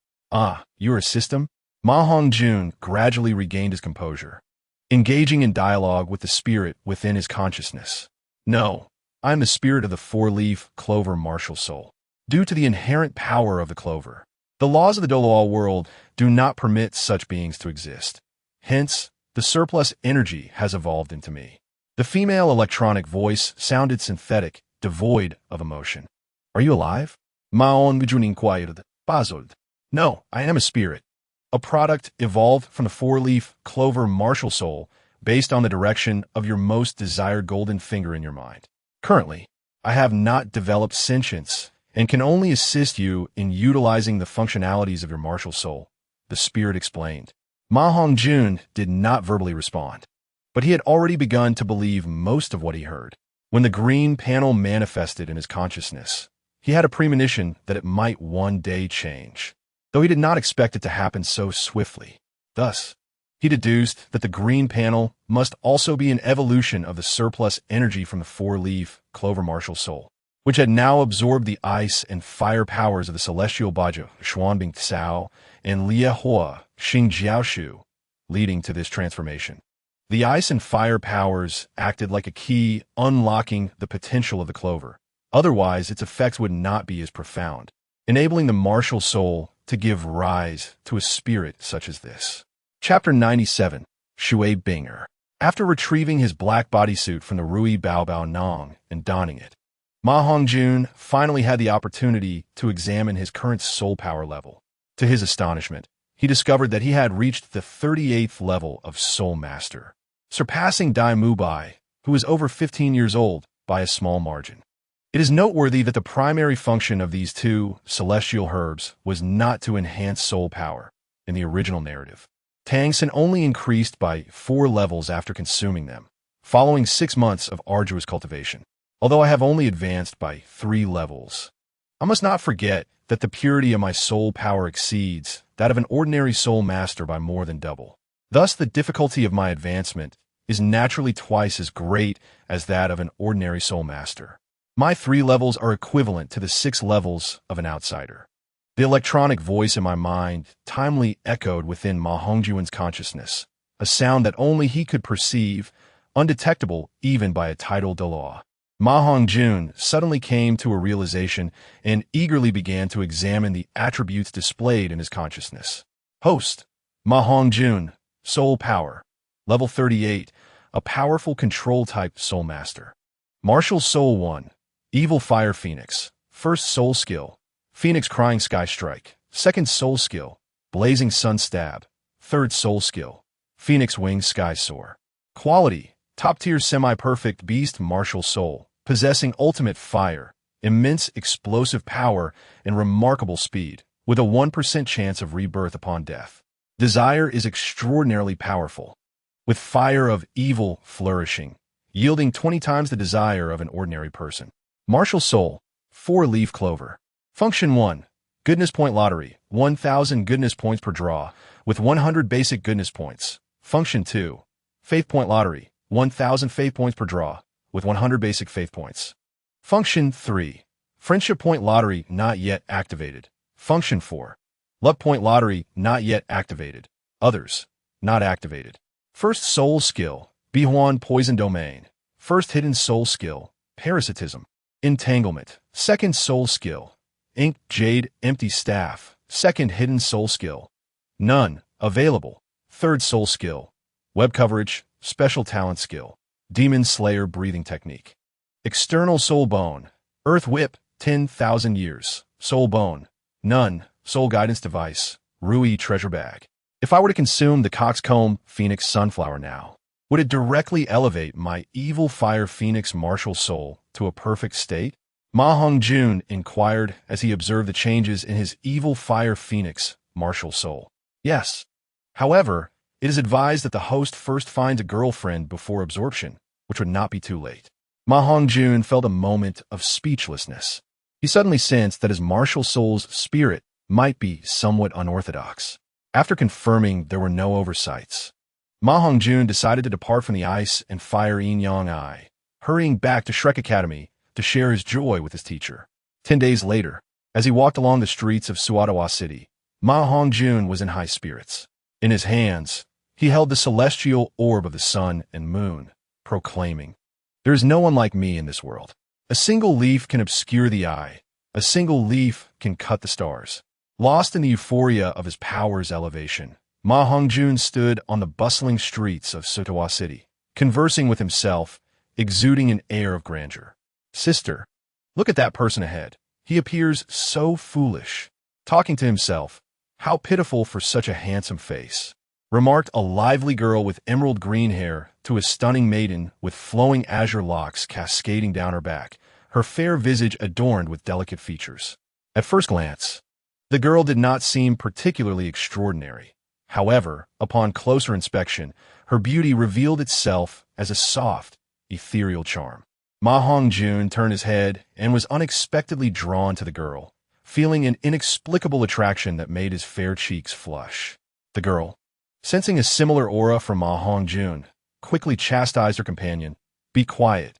Speaker 1: You're a system? Ma Hongjun gradually regained his composure, engaging in dialogue with the spirit within his consciousness. No, I am the spirit of the four-leaf clover martial soul. Due to the inherent power of the clover, the laws of the Douluo world do not permit such beings to exist. Hence, the surplus energy has evolved into me. The female electronic voice sounded synthetic, devoid of emotion. Are you alive? Ma Hongjun inquired, puzzled. No, I am a spirit. A product evolved from the four-leaf clover martial soul based on the direction of your most desired golden finger in your mind. Currently, I have not developed sentience and can only assist you in utilizing the functionalities of your martial soul, the spirit explained. Ma Hongjun did not verbally respond, but he had already begun to believe most of what he heard. When the green panel manifested in his consciousness, he had a premonition that it might one day change, though he did not expect it to happen so swiftly. Thus, he deduced that the green panel must also be an evolution of the surplus energy from the four-leaf clover martial soul, which had now absorbed the ice and fire powers of the celestial Bajo, Xuanbing Tsao, and Liehua, Xingjiaoshu, leading to this transformation. The ice and fire powers acted like a key unlocking the potential of the clover. Otherwise, its effects would not be as profound, enabling the martial soul to give rise to a spirit such as this. Chapter 97, Shui Binger. After retrieving his black bodysuit from the Rui Baobao Nong and donning it, Ma Hongjun finally had the opportunity to examine his current soul power level. To his astonishment, he discovered that he had reached the 38th level of Soul Master, surpassing Dai Mubai, who was over 15 years old, by a small margin. It is noteworthy that the primary function of these two celestial herbs was not to enhance soul power. In the original narrative, Tang Sen only increased by 4 levels after consuming them, following 6 months of arduous cultivation. Although I have only advanced by 3 levels, I must not forget that the purity of my soul power exceeds that of an ordinary soul master by more than double. Thus, the difficulty of my advancement is naturally twice as great as that of an ordinary soul master. My 3 levels are equivalent to the 6 levels of an outsider. The electronic voice in my mind timely echoed within Ma Hongjun's consciousness, a sound that only he could perceive, undetectable even by a tidal Douluo. Ma Hongjun suddenly came to a realization and eagerly began to examine the attributes displayed in his consciousness. Host, Ma Hongjun, Soul Power, Level 38, a powerful control-type Soul Master. Martial Soul 1, Evil Fire Phoenix, First Soul Skill, Phoenix Crying Sky Strike, Second Soul Skill, Blazing Sun Stab, Third Soul Skill, Phoenix Wing Sky Soar. Quality, Top-tier semi-perfect beast martial soul, possessing ultimate fire, immense explosive power, and remarkable speed, with a 1% chance of rebirth upon death. Desire is extraordinarily powerful, with fire of evil flourishing, yielding 20 times the desire of an ordinary person. Martial Soul, 4-leaf clover. Function 1, Goodness Point Lottery, 1,000 goodness points per draw, with 100 basic goodness points. Function 2, Faith Point Lottery, 1,000 faith points per draw, with 100 basic faith points. Function 3, Friendship Point Lottery not yet activated. Function 4, Luck Point Lottery not yet activated. Others, not activated. First Soul Skill, Bihuan Poison Domain. First Hidden Soul Skill, Parasitism. Entanglement. Second Soul Skill, Ink Jade Empty Staff. Second Hidden Soul Skill, None, available. Third Soul Skill, Web Coverage, Special Talent Skill, Demon Slayer Breathing Technique. External Soul Bone, Earth Whip, 10,000 years. Soul Bone, None, Soul Guidance Device. Rui treasure bag. If I were to consume the coxcomb phoenix sunflower now, would it directly elevate my evil fire phoenix martial soul to a perfect state? Ma Hongjun inquired as he observed the changes in his evil fire phoenix martial soul. Yes. However, it is advised that the host first finds a girlfriend before absorption, which would not be too late. Ma Hongjun felt a moment of speechlessness. He suddenly sensed that his martial soul's spirit might be somewhat unorthodox. After confirming there were no oversights, Ma Hongjun decided to depart from the ice and fire yin-yang eye, hurrying back to Shrek Academy to share his joy with his teacher. 10 days later, as he walked along the streets of Suadawa City, Ma Hongjun was in high spirits. In his hands, he held the celestial orb of the sun and moon, proclaiming, "There is no one like me in this world. A single leaf can obscure the eye. A single leaf can cut the stars." Lost in the euphoria of his power's elevation, Ma Hongjun stood on the bustling streets of Suadawa City, conversing with himself, exuding an air of grandeur. "Sister, look at that person ahead. He appears so foolish." Talking to himself, "How pitiful for such a handsome face," remarked a lively girl with emerald green hair to a stunning maiden with flowing azure locks cascading down her back, her fair visage adorned with delicate features. At first glance, the girl did not seem particularly extraordinary. However, upon closer inspection, her beauty revealed itself as a soft, ethereal charm. Ma Hongjun turned his head and was unexpectedly drawn to the girl, feeling an inexplicable attraction that made his fair cheeks flush. The girl, sensing a similar aura from Ma Hongjun, quickly chastised her companion, "Be quiet,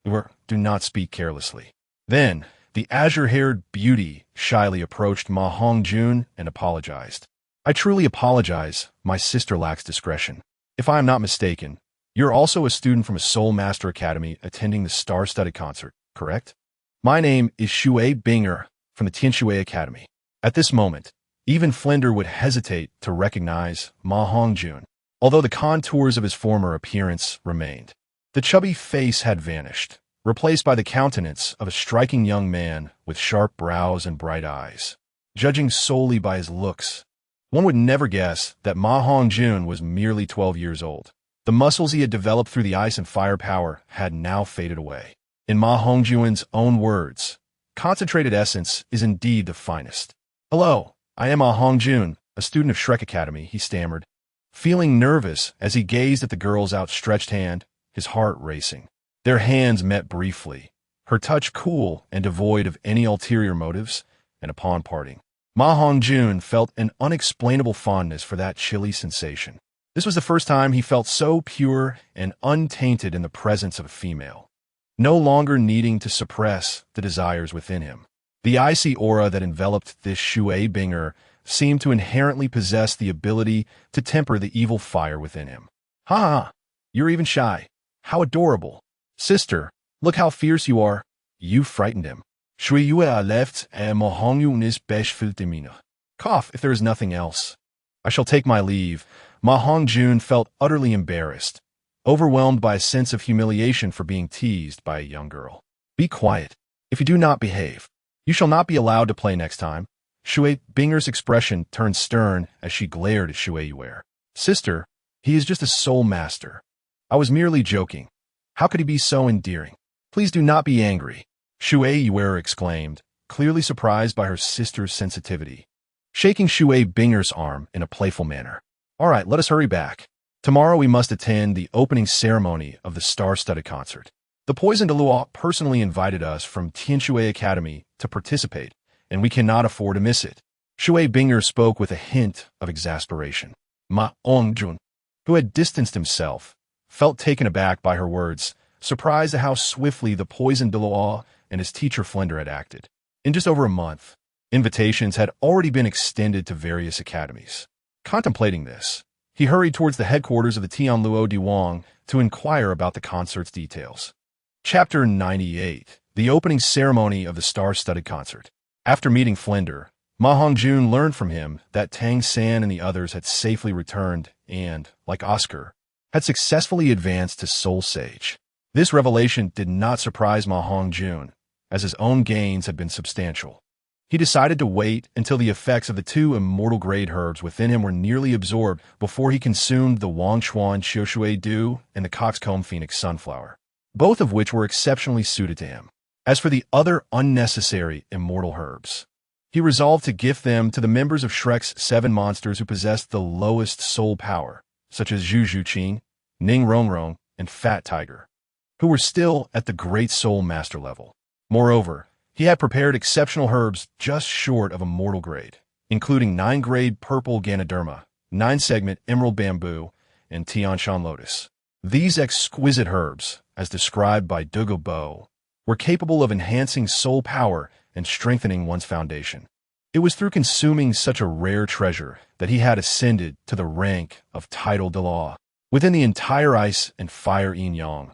Speaker 1: or do not speak carelessly." Then, the azure-haired beauty shyly approached Ma Hongjun and apologized. "I truly apologize, my sister lacks discretion. If I am not mistaken, you're also a student from a Soul Master Academy attending the star-studded concert, correct?" "My name is Shui Binger from the Tianshui Academy." At this moment, even Flinder would hesitate to recognize Ma Hongjun, although the contours of his former appearance remained. The chubby face had vanished, replaced by the countenance of a striking young man with sharp brows and bright eyes. Judging solely by his looks, one would never guess that Ma Hongjun was merely 12 years old. The muscles he had developed through the ice and fire power had now faded away. In Ma Hongjun's own words, "Concentrated essence is indeed the finest." "Hello, I am Ma Hongjun, a student of Shrek Academy," he stammered, feeling nervous as he gazed at the girl's outstretched hand, his heart racing. Their hands met briefly, her touch cool and devoid of any ulterior motives, and upon parting, Ma Hongjun felt an unexplainable fondness for that chilly sensation. This was the first time he felt so pure and untainted in the presence of a female, no longer needing to suppress the desires within him. The icy aura that enveloped this Shui Binger seemed to inherently possess the ability to temper the evil fire within him. "Ha ha, you're even shy. How adorable. Sister, look how fierce you are." "You frightened him." "Shui Yue left and Ma Hongjun is bashful demeanor." "Cough if there is nothing else. I shall take my leave." Ma Hongjun felt utterly embarrassed, overwhelmed by a sense of humiliation for being teased by a young girl. "Be quiet. If you do not behave, you shall not be allowed to play next time." Shui Binger's expression turned stern as she glared at Shui Yue. "Sister, he is just a soul master. I was merely joking. How could he be so endearing? Please do not be angry," Shui Yue exclaimed, clearly surprised by her sister's sensitivity, shaking Shui Binger's arm in a playful manner. "All right, let us hurry back. Tomorrow we must attend the opening ceremony of the star-studded concert. The Poison Douluo personally invited us from Tianshui Academy to participate, and we cannot afford to miss it." Shui Binger spoke with a hint of exasperation. Ma Hongjun, who had distanced himself, felt taken aback by her words, surprised at how swiftly the Poison Douluo and his teacher Flinder had acted. In just over a month, invitations had already been extended to various academies. Contemplating this, he hurried towards the headquarters of the Tianluo Diwang to inquire about the concert's details. Chapter 98. The opening ceremony of the star-studded concert. After meeting Flinder, Ma Hongjun learned from him that Tang San and the others had safely returned and, like Oscar, had successfully advanced to Soul Sage. This revelation did not surprise Ma Hongjun, as his own gains had been substantial. He decided to wait until the effects of the two immortal-grade herbs within him were nearly absorbed before he consumed the Wangshuan Xiushui Dew and the Coxcomb Phoenix Sunflower, both of which were exceptionally suited to him. As for the other unnecessary immortal herbs, he resolved to gift them to the members of Shrek's 7 monsters who possessed the lowest soul power, such as Zhu Zhuqing, Ning Rongrong, and Fat Tiger, who were still at the Great Soul Master level. Moreover, he had prepared exceptional herbs just short of immortal grade, including 9-grade purple Ganoderma, 9-segment emerald bamboo, and Tianshan lotus. These exquisite herbs, as described by Douluo, were capable of enhancing soul power and strengthening one's foundation. It was through consuming such a rare treasure that he had ascended to the rank of title Douluo. Within the entire ice and fire yin-yang,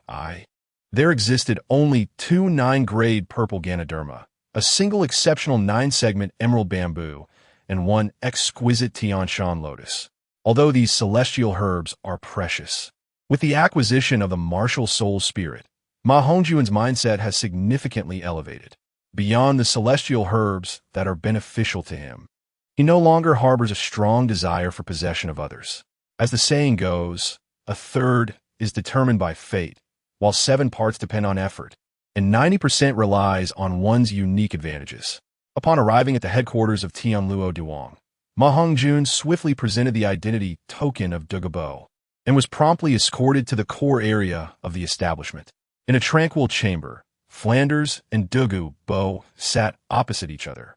Speaker 1: there existed only 2 9-grade purple Ganoderma, a single exceptional 9-segment emerald bamboo, and 1 exquisite Tianshan lotus. Although these celestial herbs are precious, with the acquisition of the martial soul spirit, Ma Hongjun's mindset has significantly elevated beyond the celestial herbs that are beneficial to him. He no longer harbors a strong desire for possession of others. As the saying goes, a third is determined by fate, while 7 parts depend on effort, and 90% relies on one's unique advantages. Upon arriving at the headquarters of Tianluo Duong, Ma Hongjun swiftly presented the identity token of Douluo and was promptly escorted to the core area of the establishment. In a tranquil chamber, Flanders and Douluo sat opposite each other,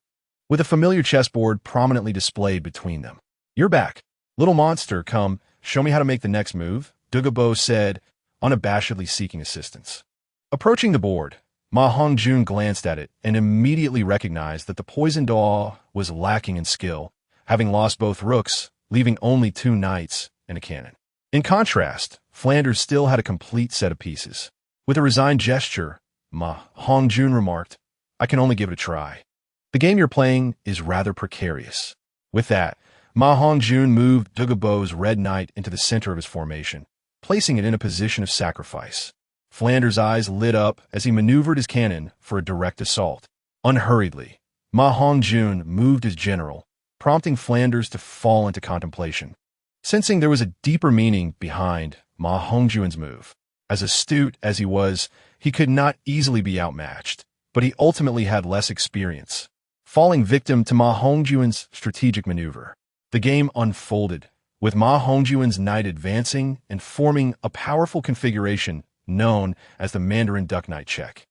Speaker 1: with a familiar chessboard prominently displayed between them. "You're back. Little monster, come, show me how to make the next move," Douluo said, unabashedly seeking assistance. Approaching the board, Ma Hongjun glanced at it and immediately recognized that the poisoned daw was lacking in skill, having lost both rooks, leaving only 2 knights and a cannon. In contrast, Flanders still had a complete set of pieces. With a resigned gesture, Ma Hongjun remarked, "I can only give it a try. The game you're playing is rather precarious." With that, Ma Hongjun moved Douluo's red knight into the center of his formation, placing it in a position of sacrifice. Flanders' eyes lit up as he maneuvered his cannon for a direct assault. Unhurriedly, Ma Hongjun moved his general, prompting Flanders to fall into contemplation. Sensing there was a deeper meaning behind Ma Hongjun's move, as astute as he was, he could not easily be outmatched, but he ultimately had less experience, falling victim to Ma Hongjun's strategic maneuver. The game unfolded, with Ma Hongjun's knight advancing and forming a powerful configuration known as the Mandarin Duck Knight check.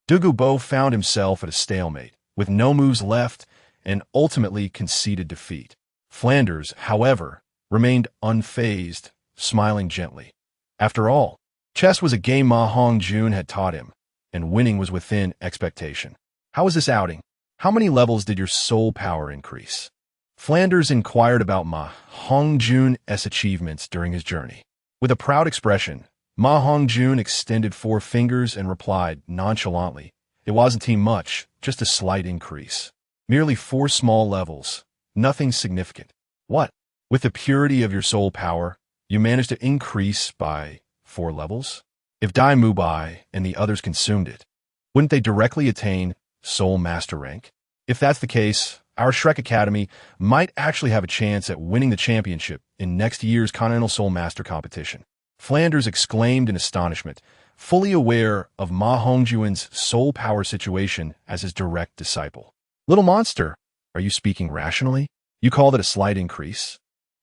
Speaker 1: Douluo found himself at a stalemate, with no moves left, and ultimately conceded defeat. Flanders, however, remained unfazed, smiling gently. After all, chess was a game Ma Hongjun had taught him, and winning was within expectation. "How was this outing? How many levels did your soul power increase?" Flanders inquired about Ma Hongjun's achievements during his journey. With a proud expression, Ma Hongjun extended 4 fingers and replied nonchalantly, "It wasn't much, just a slight increase. Merely 4 small levels, nothing significant." "What? With the purity of your soul power, you managed to increase by 4 levels? If Dai Mubai and the others consumed it, wouldn't they directly attain Soul Master rank? If that's the case, our Shrek Academy might actually have a chance at winning the championship in next year's Continental Soul Master competition." Flanders exclaimed in astonishment, fully aware of Ma Hongjun's soul power situation as his direct disciple. "Little monster, are you speaking rationally? You call that a slight increase?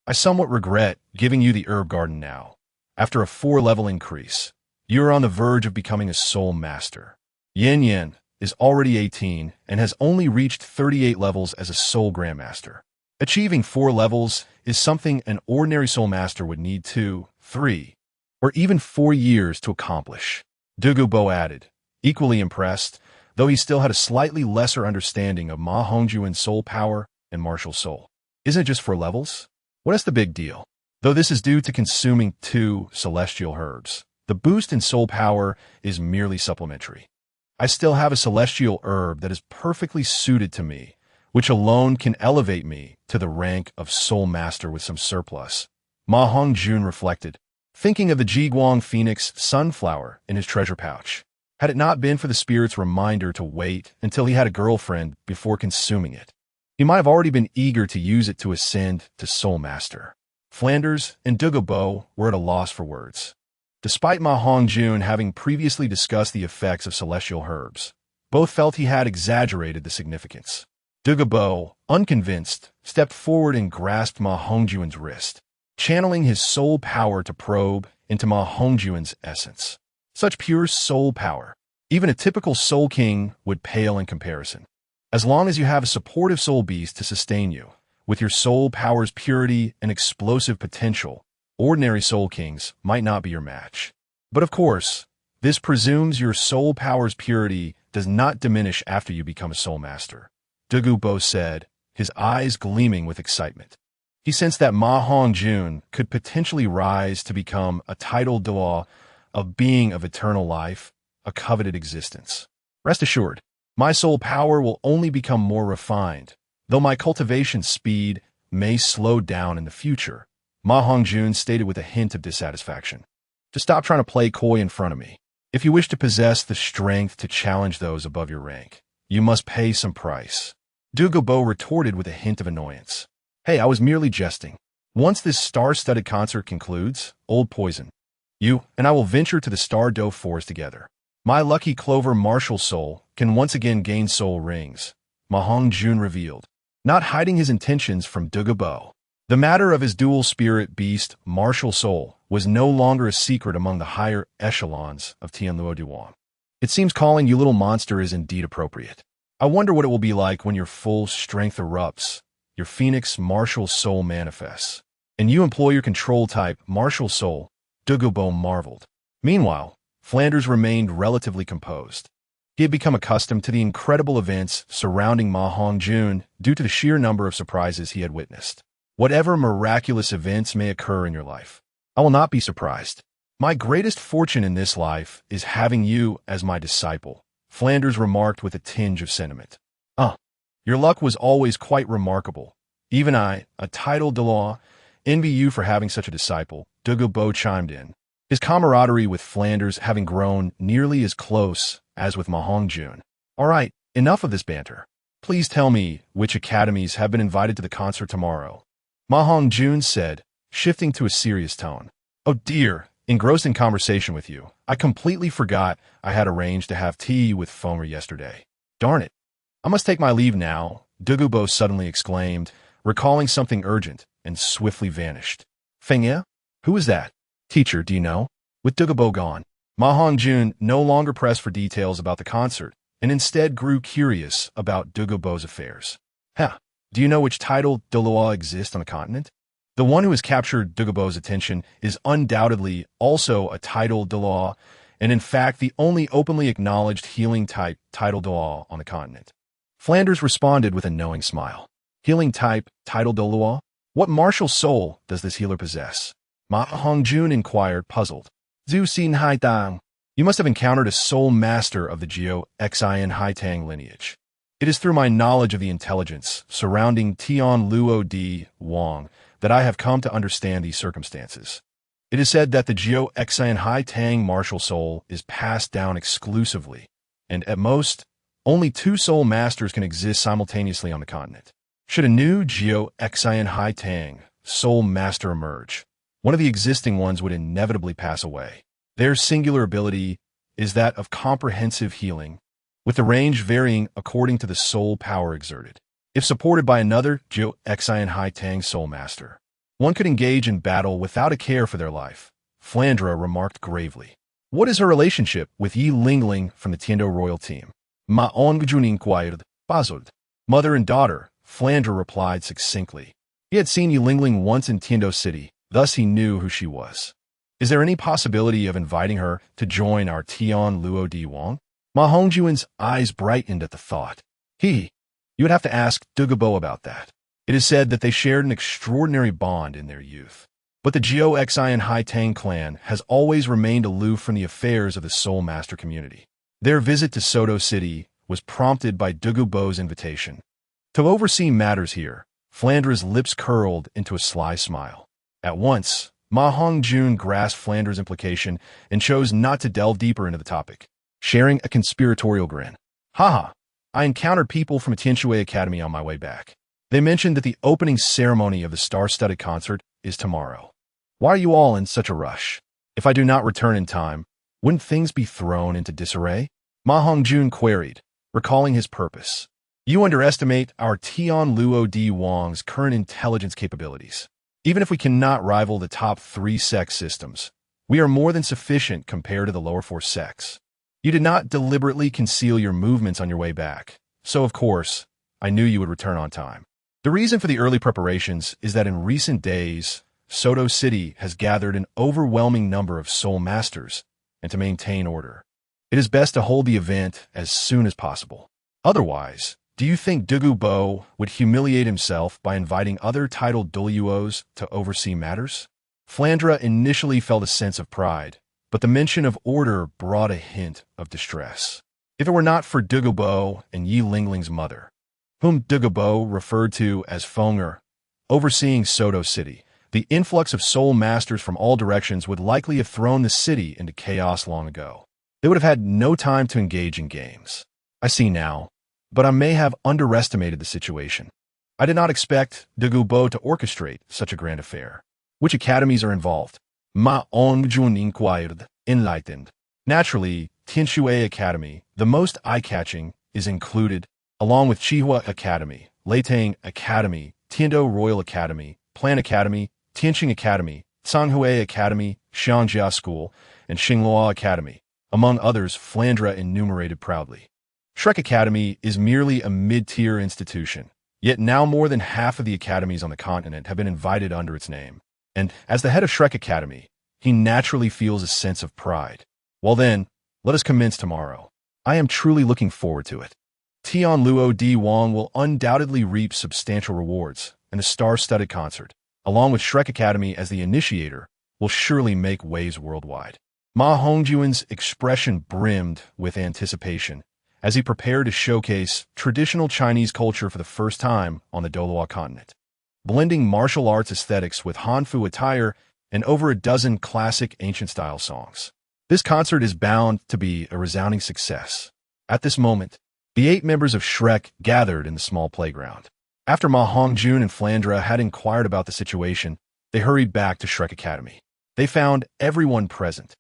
Speaker 1: I somewhat regret giving you the herb garden now. After a 4-level increase, you are on the verge of becoming a soul master. Yin Yin is already 18 and has only reached 38 levels as a soul grandmaster. Achieving 4 levels is something an ordinary soul master would need 2, 3, or even 4 years to accomplish." Douluo added, equally impressed, though he still had a slightly lesser understanding of Ma Hongjun's soul power and martial soul. "Isn't it just 4 levels? What is the big deal? Though this is due to consuming 2 celestial herbs, the boost in soul power is merely supplementary. I still have a celestial herb that is perfectly suited to me, which alone can elevate me to the rank of soul master with some surplus." Ma Hongjun reflected, thinking of the Jiguang Phoenix sunflower in his treasure pouch. had it not been for the spirit's reminder to wait until he had a girlfriend before consuming it. He might have already been eager to use it to ascend to Soul Master. Flanders and Douluo were at a loss for words. Despite Ma Hongjun having previously discussed the effects of celestial herbs, both felt he had exaggerated the significance. Douluo, unconvinced, stepped forward and grasped Ma Hongjun's wrist, channeling his soul power to probe into Ma Hongjun's essence. Such pure soul power. Even a typical soul king would pale in comparison. As long as you have a supportive soul beast to sustain you, with your soul power's purity and explosive potential, ordinary soul kings might not be your match. But of course, this presumes your soul power's purity does not diminish after you become a soul master. Douluo said, his eyes gleaming with excitement. He sensed that Ma Hongjun could potentially rise to become a titled Douluo, a being of eternal life, a coveted existence. Rest assured, my soul power will only become more refined, though my cultivation speed may slow down in the future, Ma Hongjun stated with a hint of dissatisfaction. Just stop trying to play coy in front of me. If you wish to possess the strength to challenge those above your rank, you must pay some price. Douluo retorted with a hint of annoyance. Hey, I was merely jesting. Once this star-studded concert concludes, old poison, you and I will venture to the Star-Do Forest together. My lucky Clover martial soul can once again gain soul rings, Ma Hongjun revealed, not hiding his intentions from Douluo. The matter of his dual spirit beast martial soul was no longer a secret among the higher echelons of Tianluo. It seems calling you little monster is indeed appropriate. I wonder what it will be like when your full strength erupts, your phoenix martial soul manifests, and you employ your control type martial soul, Douluo marveled. Meanwhile, Flanders remained relatively composed. He had become accustomed to the incredible events surrounding Ma Hongjun due to the sheer number of surprises he had witnessed. Whatever miraculous events may occur in your life, I will not be surprised. My greatest fortune in this life is having you as my disciple, Flanders remarked with a tinge of sentiment. Your luck was always quite remarkable. Even I, a titled Douluo, envy you for having such a disciple, Douluo chimed in, his camaraderie with Flanders having grown nearly as close as with Ma Hongjun. All right, enough of this banter. Please tell me which academies have been invited to the concert tomorrow. Ma Hongjun said, shifting to a serious tone. Oh dear, engrossed in conversation with you, I completely forgot I had arranged to have tea with Fomer yesterday. Darn it. I must take my leave now, Douluo suddenly exclaimed, recalling something urgent, and swiftly vanished. Fengye? Who is that? Teacher, do you know? With Douluo gone, Ma Hongjun no longer pressed for details about the concert, and instead grew curious about Douluo's affairs. Do you know which titled Douluo exists on the continent? The one who has captured Douluo's attention is undoubtedly also a titled Douluo, and in fact the only openly acknowledged healing type titled Douluo on the continent. Flanders responded with a knowing smile. Healing type titled Douluo? What martial soul does this healer possess? Ma Hongjun inquired, puzzled. Zhu Xin Hai Tang. You must have encountered a soul master of the Jiao Xin Hai Tang lineage. It is through my knowledge of the intelligence surrounding Tianluo Di Wang that I have come to understand these circumstances. It is said that the Jiao Xin Hai Tang martial soul is passed down exclusively, and at most, only 2 soul masters can exist simultaneously on the continent. Should a new Jiao Xin Hai Tang soul master emerge, one of the existing ones would inevitably pass away. Their singular ability is that of comprehensive healing, with the range varying according to the soul power exerted. If supported by another Jiao Xin Hai Tang soul master, one could engage in battle without a care for their life, Flandra remarked gravely. What is her relationship with Yi Lingling from the Tiando royal team? Ma Hongjun inquired, puzzled. Mother and daughter, Flandra replied succinctly. He had seen Yi Lingling once in Tiando City, thus he knew who she was. Is there any possibility of inviting her to join our Tianluo Di Wang? Ma Hongjun's eyes brightened at the thought. You would have to ask Douluo about that. It is said that they shared an extraordinary bond in their youth. But the Jiao Xin Hai Tang clan has always remained aloof from the affairs of the Soul Master community. Their visit to Soto City was prompted by Douluo's invitation. To oversee matters here, Flandra's lips curled into a sly smile. At once, Ma Hongjun grasped Flandra's implication and chose not to delve deeper into the topic. sharing a conspiratorial grin. Haha, I encountered people from Tianshui Academy on my way back. They mentioned that the opening ceremony of the star-studded concert is tomorrow. Why are you all in such a rush? If I do not return in time, wouldn't things be thrown into disarray? Ma Hongjun queried, recalling his purpose. You underestimate our Tianluo D. Wang's current intelligence capabilities. Even if we cannot rival the top 3 sex systems, we are more than sufficient compared to the lower 4 sects. You did not deliberately conceal your movements on your way back, so of course, I knew you would return on time. The reason for the early preparations is that in recent days, Soto City has gathered an overwhelming number of soul masters, and to maintain order, it is best to hold the event as soon as possible. Otherwise, do you think Douluo would humiliate himself by inviting other titled Douluos to oversee matters? Flandra initially felt a sense of pride, but the mention of order brought a hint of distress. If it were not for Douluo and Yi Lingling's mother, whom Douluo referred to as Fenger, overseeing Soto City, the influx of soul masters from all directions would likely have thrown the city into chaos long ago. They would have had no time to engage in games. I see now, but I may have underestimated the situation. I did not expect Douluo to orchestrate such a grand affair. Which academies are involved? Ma Hongjun inquired, enlightened. Naturally, Tianshui Academy, the most eye-catching, is included, along with Chihua Academy, Leitang Academy, Tiando Royal Academy, Plan Academy, Tianqing Academy, Sanghui Academy, Xiangjia School, and Xinghua Academy, among others Flandra enumerated proudly. Shrek Academy is merely a mid-tier institution, yet now more than half of the academies on the continent have been invited under its name. And as the head of Shrek Academy, he naturally feels a sense of pride. Well then, let us commence tomorrow. I am truly looking forward to it. Tianluo D. Wang will undoubtedly reap substantial rewards, and the star-studded concert, along with Shrek Academy as the initiator, will surely make waves worldwide. Ma Hongjun's expression brimmed with anticipation as he prepared to showcase traditional Chinese culture for the first time on the Douluo continent, blending martial arts aesthetics with Hanfu attire and over a dozen classic ancient-style songs. This concert is bound to be a resounding success. At this moment, the 8 members of Shrek gathered in the small playground. After Ma Hongjun and Flandra had inquired about the situation, they hurried back to Shrek Academy. They found everyone present,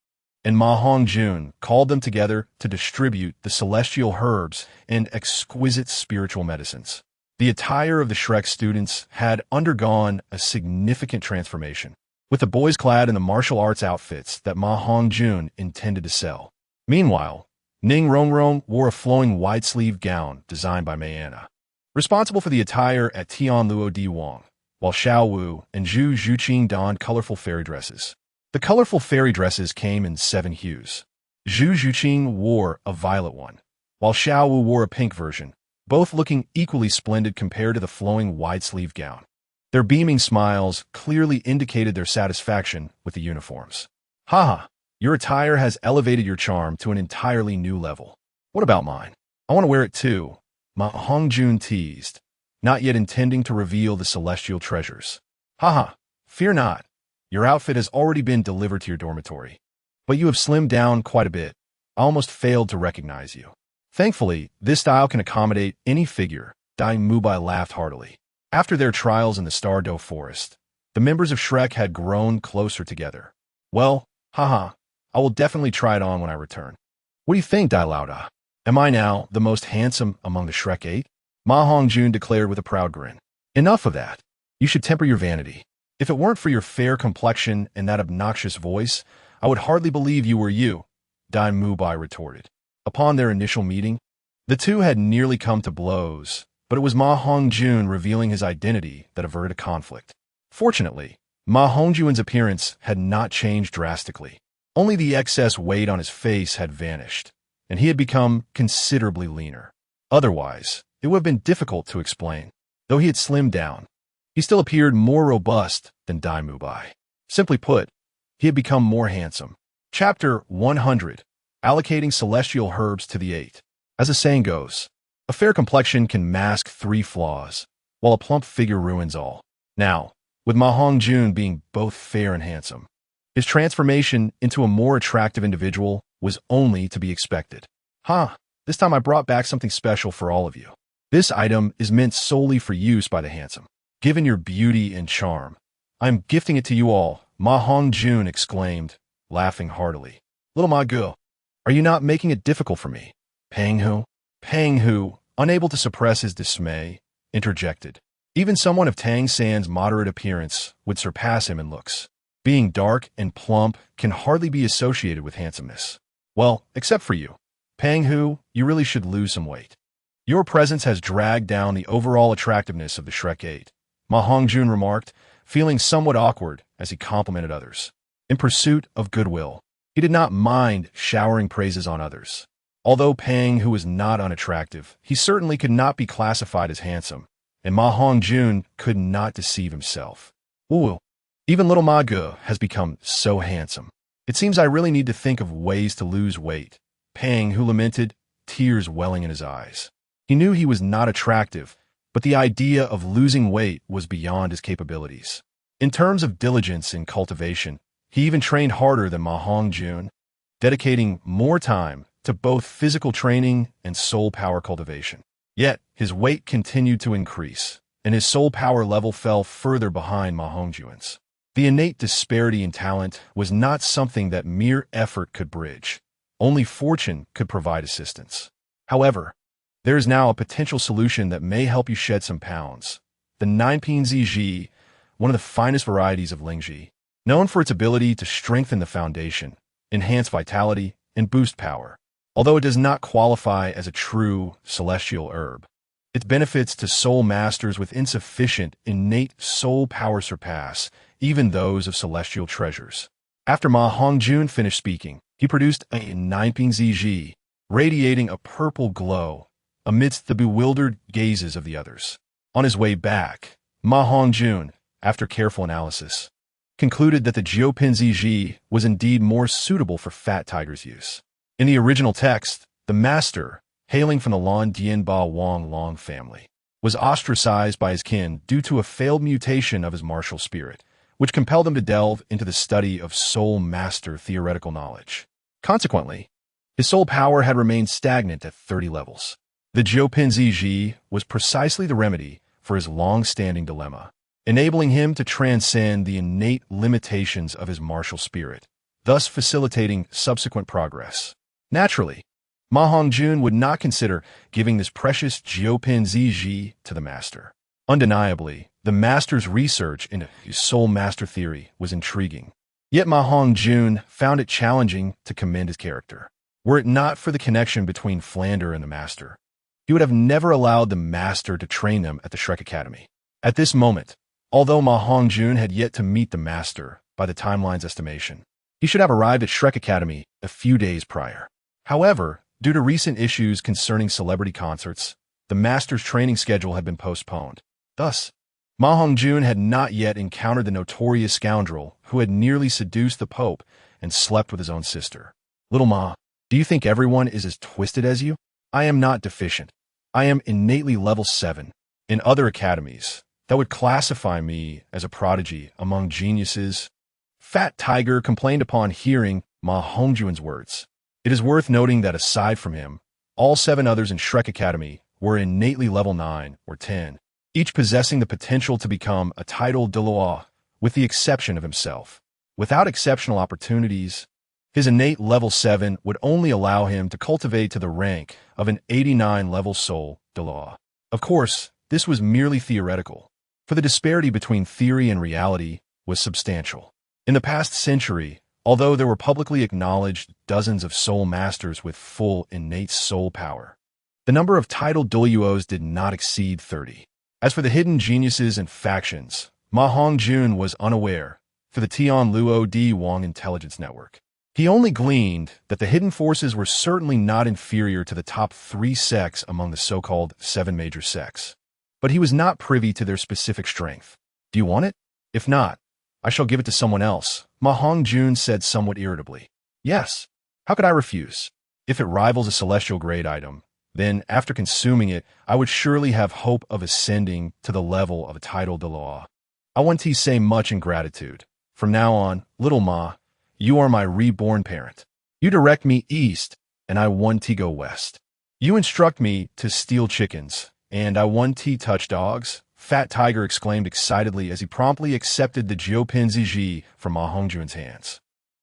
Speaker 1: and Ma Hongjun called them together to distribute the celestial herbs and exquisite spiritual medicines. The attire of the Shrek students had undergone a significant transformation, with the boys clad in the martial arts outfits that Ma Hongjun intended to sell. Meanwhile, Ning Rongrong wore a flowing wide-sleeved gown designed by Mayana, responsible for the attire at Tianluo D. Wang, while Xiao Wu and Zhu Zhuqing donned colorful fairy dresses. The colorful fairy dresses came in 7 hues. Zhu Zhuqing wore a violet one, while Xiao Wu wore a pink version, both looking equally splendid compared to the flowing wide-sleeved gown. Their beaming smiles clearly indicated their satisfaction with the uniforms. Haha, your attire has elevated your charm to an entirely new level. What about mine? I want to wear it too, Ma Hongjun teased, not yet intending to reveal the celestial treasures. Haha, fear not. Your outfit has already been delivered to your dormitory. But you have slimmed down quite a bit. I almost failed to recognize you. Thankfully, this style can accommodate any figure. Dai Mubai laughed heartily. After their trials in the Stardow Forest, the members of Shrek had grown closer together. Well, haha, I will definitely try it on when I return. What do you think, Dai Lauda? Am I now the most handsome among the Shrek 8? Ma Hongjun declared with a proud grin. Enough of that. You should temper your vanity. If it weren't for your fair complexion and that obnoxious voice, I would hardly believe you were you, Dai Mubai retorted. Upon their initial meeting, the two had nearly come to blows, but it was Ma Hongjun revealing his identity that averted a conflict. Fortunately, Ma Hongjun's appearance had not changed drastically. Only the excess weight on his face had vanished, and he had become considerably leaner. Otherwise, it would have been difficult to explain. Though he had slimmed down, he still appeared more robust than Dai Mubai. Simply put, he had become more handsome. Chapter 100. Allocating Celestial Herbs to the 8. As the saying goes, a fair complexion can mask 3 flaws, while a plump figure ruins all. Now, with Ma Hongjun being both fair and handsome, his transformation into a more attractive individual was only to be expected. This time I brought back something special for all of you. This item is meant solely for use by the handsome. Given your beauty and charm, I'm gifting it to you all, Ma Hongjun exclaimed, laughing heartily. Little Ma Gu, are you not making it difficult for me? Pang Hu, unable to suppress his dismay, interjected. Even someone of Tang San's moderate appearance would surpass him in looks. Being dark and plump can hardly be associated with handsomeness. Well, except for you. Pang Hu, you really should lose some weight. Your presence has dragged down the overall attractiveness of the Shrek 8, Ma Hongjun remarked, feeling somewhat awkward as he complimented others. In pursuit of goodwill, he did not mind showering praises on others. Although Pang Hu was not unattractive, he certainly could not be classified as handsome, and Ma Hongjun could not deceive himself. Ooh, even little Ma Gu has become so handsome. It seems I really need to think of ways to lose weight. Pang Hu lamented, tears welling in his eyes. He knew he was not attractive, but the idea of losing weight was beyond his capabilities. In terms of diligence and cultivation, he even trained harder than Ma Hongjun, dedicating more time to both physical training and soul power cultivation. Yet, his weight continued to increase, and his soul power level fell further behind Ma Hongjun's. The innate disparity in talent was not something that mere effort could bridge. Only fortune could provide assistance. However, there is now a potential solution that may help you shed some pounds. The 9PNZG, one of the finest varieties of Lingji, known for its ability to strengthen the foundation, enhance vitality, and boost power. Although it does not qualify as a true celestial herb, its benefits to soul masters with insufficient innate soul power surpass even those of celestial treasures. After Ma Hongjun finished speaking, he produced a 9PNZG, radiating a purple glow amidst the bewildered gazes of the others. On his way back, Ma Hongjun, after careful analysis, concluded that the Jiupinziji was indeed more suitable for Fat Tiger's use. In the original text, the master, hailing from the Lan Dianba Wang Long family, was ostracized by his kin due to a failed mutation of his martial spirit, which compelled him to delve into the study of soul master theoretical knowledge. Consequently, his soul power had remained stagnant at 30 levels. The Jiupinziji was precisely the remedy for his long-standing dilemma, enabling him to transcend the innate limitations of his martial spirit, thus facilitating subsequent progress. Naturally, Ma Hongjun would not consider giving this precious Jiupinziji to the master. Undeniably, the master's research into his soul master theory was intriguing. Yet Ma Hongjun found it challenging to commend his character. Were it not for the connection between Flander and the master, he would have never allowed the master to train them at the Shrek Academy. At this moment, although Ma Hongjun had yet to meet the master by the timeline's estimation, he should have arrived at Shrek Academy a few days prior. However, due to recent issues concerning celebrity concerts, the master's training schedule had been postponed. Thus, Ma Hongjun had not yet encountered the notorious scoundrel who had nearly seduced the Pope and slept with his own sister. Little Ma, do you think everyone is as twisted as you? I am not deficient. I am innately level 7. In other academies, that would classify me as a prodigy among geniuses. Fat Tiger complained upon hearing Ma Hongjun's words. It is worth noting that aside from him, all 7 others in Shrek Academy were innately level 9 or 10, each possessing the potential to become a titled Douluo, with the exception of himself. Without exceptional opportunities, his innate level 7 would only allow him to cultivate to the rank of an 89 level soul Douluo. Of course, this was merely theoretical, for the disparity between theory and reality was substantial. In the past century, although there were publicly acknowledged dozens of soul masters with full innate soul power, the number of titled Douluos did not exceed 30. As for the hidden geniuses and factions, Ma Hongjun was unaware for the Tianluo Di Wang intelligence network. He only gleaned that the hidden forces were certainly not inferior to the top 3 sects among the so-called 7 major sects. But he was not privy to their specific strength. Do you want it? If not, I shall give it to someone else, Ma Hongjun said somewhat irritably. Yes. How could I refuse? If it rivals a celestial grade item, then after consuming it, I would surely have hope of ascending to the level of a titled Douluo. I want to say much in gratitude. From now on, little Ma, you are my reborn parent. You direct me east, and I 1T go west. You instruct me to steal chickens, and I 1T touch dogs, Fat Tiger exclaimed excitedly as he promptly accepted the Jiupin Ziji from Ma Hongjun's hands.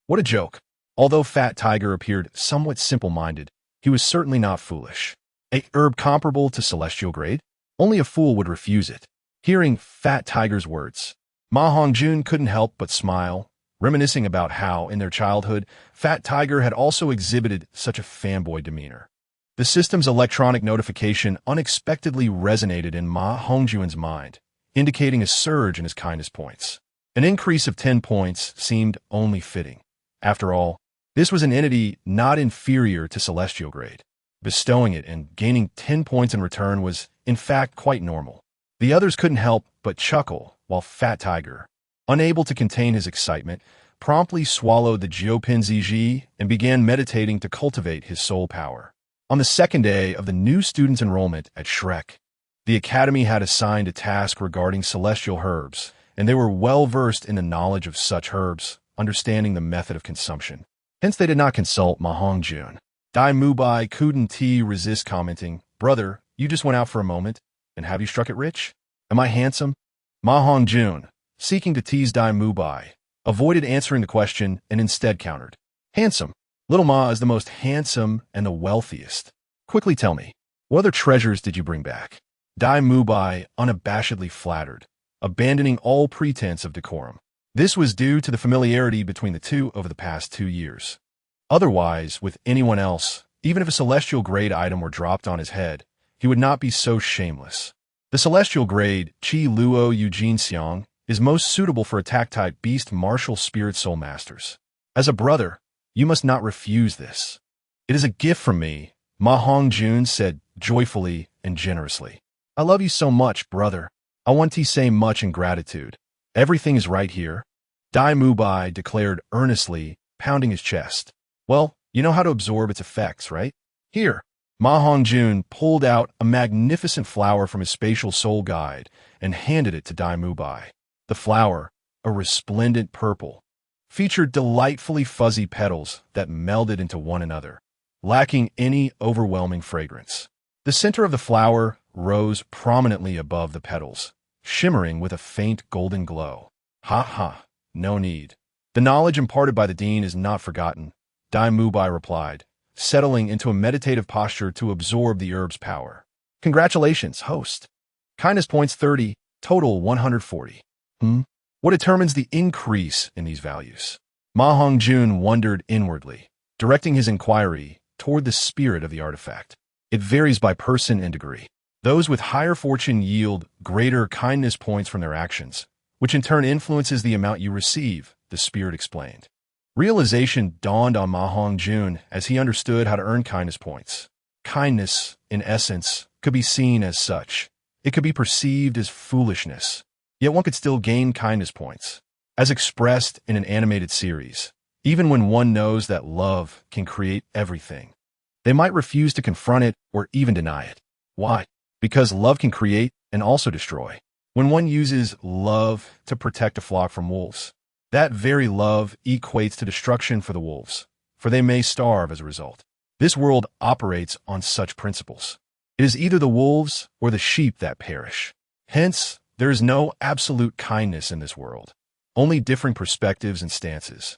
Speaker 1: What a joke. Although Fat Tiger appeared somewhat simple-minded, he was certainly not foolish. A herb comparable to celestial grade? Only a fool would refuse it. Hearing Fat Tiger's words, Ma Hongjun couldn't help but smile, reminiscing about how, in their childhood, Fat Tiger had also exhibited such a fanboy demeanor. The system's electronic notification unexpectedly resonated in Ma Hongjun's mind, indicating a surge in his kindness points. An increase of 10 points seemed only fitting. After all, this was an entity not inferior to celestial grade. Bestowing it and gaining 10 points in return was, in fact, quite normal. The others couldn't help but chuckle, while Fat Tiger, unable to contain his excitement, promptly swallowed the Jiupin Ziji and began meditating to cultivate his soul power. On the second day of the new students' enrollment at Shrek, the Academy had assigned a task regarding celestial herbs, and they were well versed in the knowledge of such herbs, understanding the method of consumption. Hence they did not consult Ma Hongjun. Dai Mubai couldn't resist commenting, "Brother, you just went out for a moment, and have you struck it rich? Am I handsome?" Ma Hongjun, seeking to tease Dai Mubai, avoided answering the question and instead countered, "Handsome. Little Ma is the most handsome and the wealthiest. Quickly tell me, what other treasures did you bring back?" Dai Mubai unabashedly flattered, abandoning all pretense of decorum. This was due to the familiarity between the two over the past 2 years. Otherwise, with anyone else, even if a celestial grade item were dropped on his head, he would not be so shameless. The celestial grade Qi Luo Eugene Xiang is most suitable for attack-type beast martial spirit soul masters. As a brother, you must not refuse this. It is a gift from me, Ma Hongjun said joyfully and generously. I love you so much, brother. I want to say much in gratitude. Everything is right here, Dai Mubai declared earnestly, pounding his chest. Well, you know how to absorb its effects, right? Here. Ma Hongjun pulled out a magnificent flower from his spatial soul guide and handed it to Dai Mubai. The flower, a resplendent purple, featured delightfully fuzzy petals that melded into one another, lacking any overwhelming fragrance. The center of the flower rose prominently above the petals, shimmering with a faint golden glow. Ha ha, no need. The knowledge imparted by the dean is not forgotten, Dai Mubai replied, settling into a meditative posture to absorb the herb's power. Congratulations, host. Kindness points 30, total 140. What determines the increase in these values? Ma Hongjun wondered inwardly, directing his inquiry toward the spirit of the artifact. It varies by person and degree. Those with higher fortune yield greater kindness points from their actions, which in turn influences the amount you receive, the spirit explained. Realization dawned on Ma Hongjun as he understood how to earn kindness points. Kindness, in essence, could be seen as such. It could be perceived as foolishness, yet one could still gain kindness points, as expressed in an animated series, even when one knows that love can create everything. They might refuse to confront it or even deny it. Why? Because love can create and also destroy. When one uses love to protect a flock from wolves, that very love equates to destruction for the wolves, for they may starve as a result. This world operates on such principles. It is either the wolves or the sheep that perish. Hence, there is no absolute kindness in this world, only differing perspectives and stances,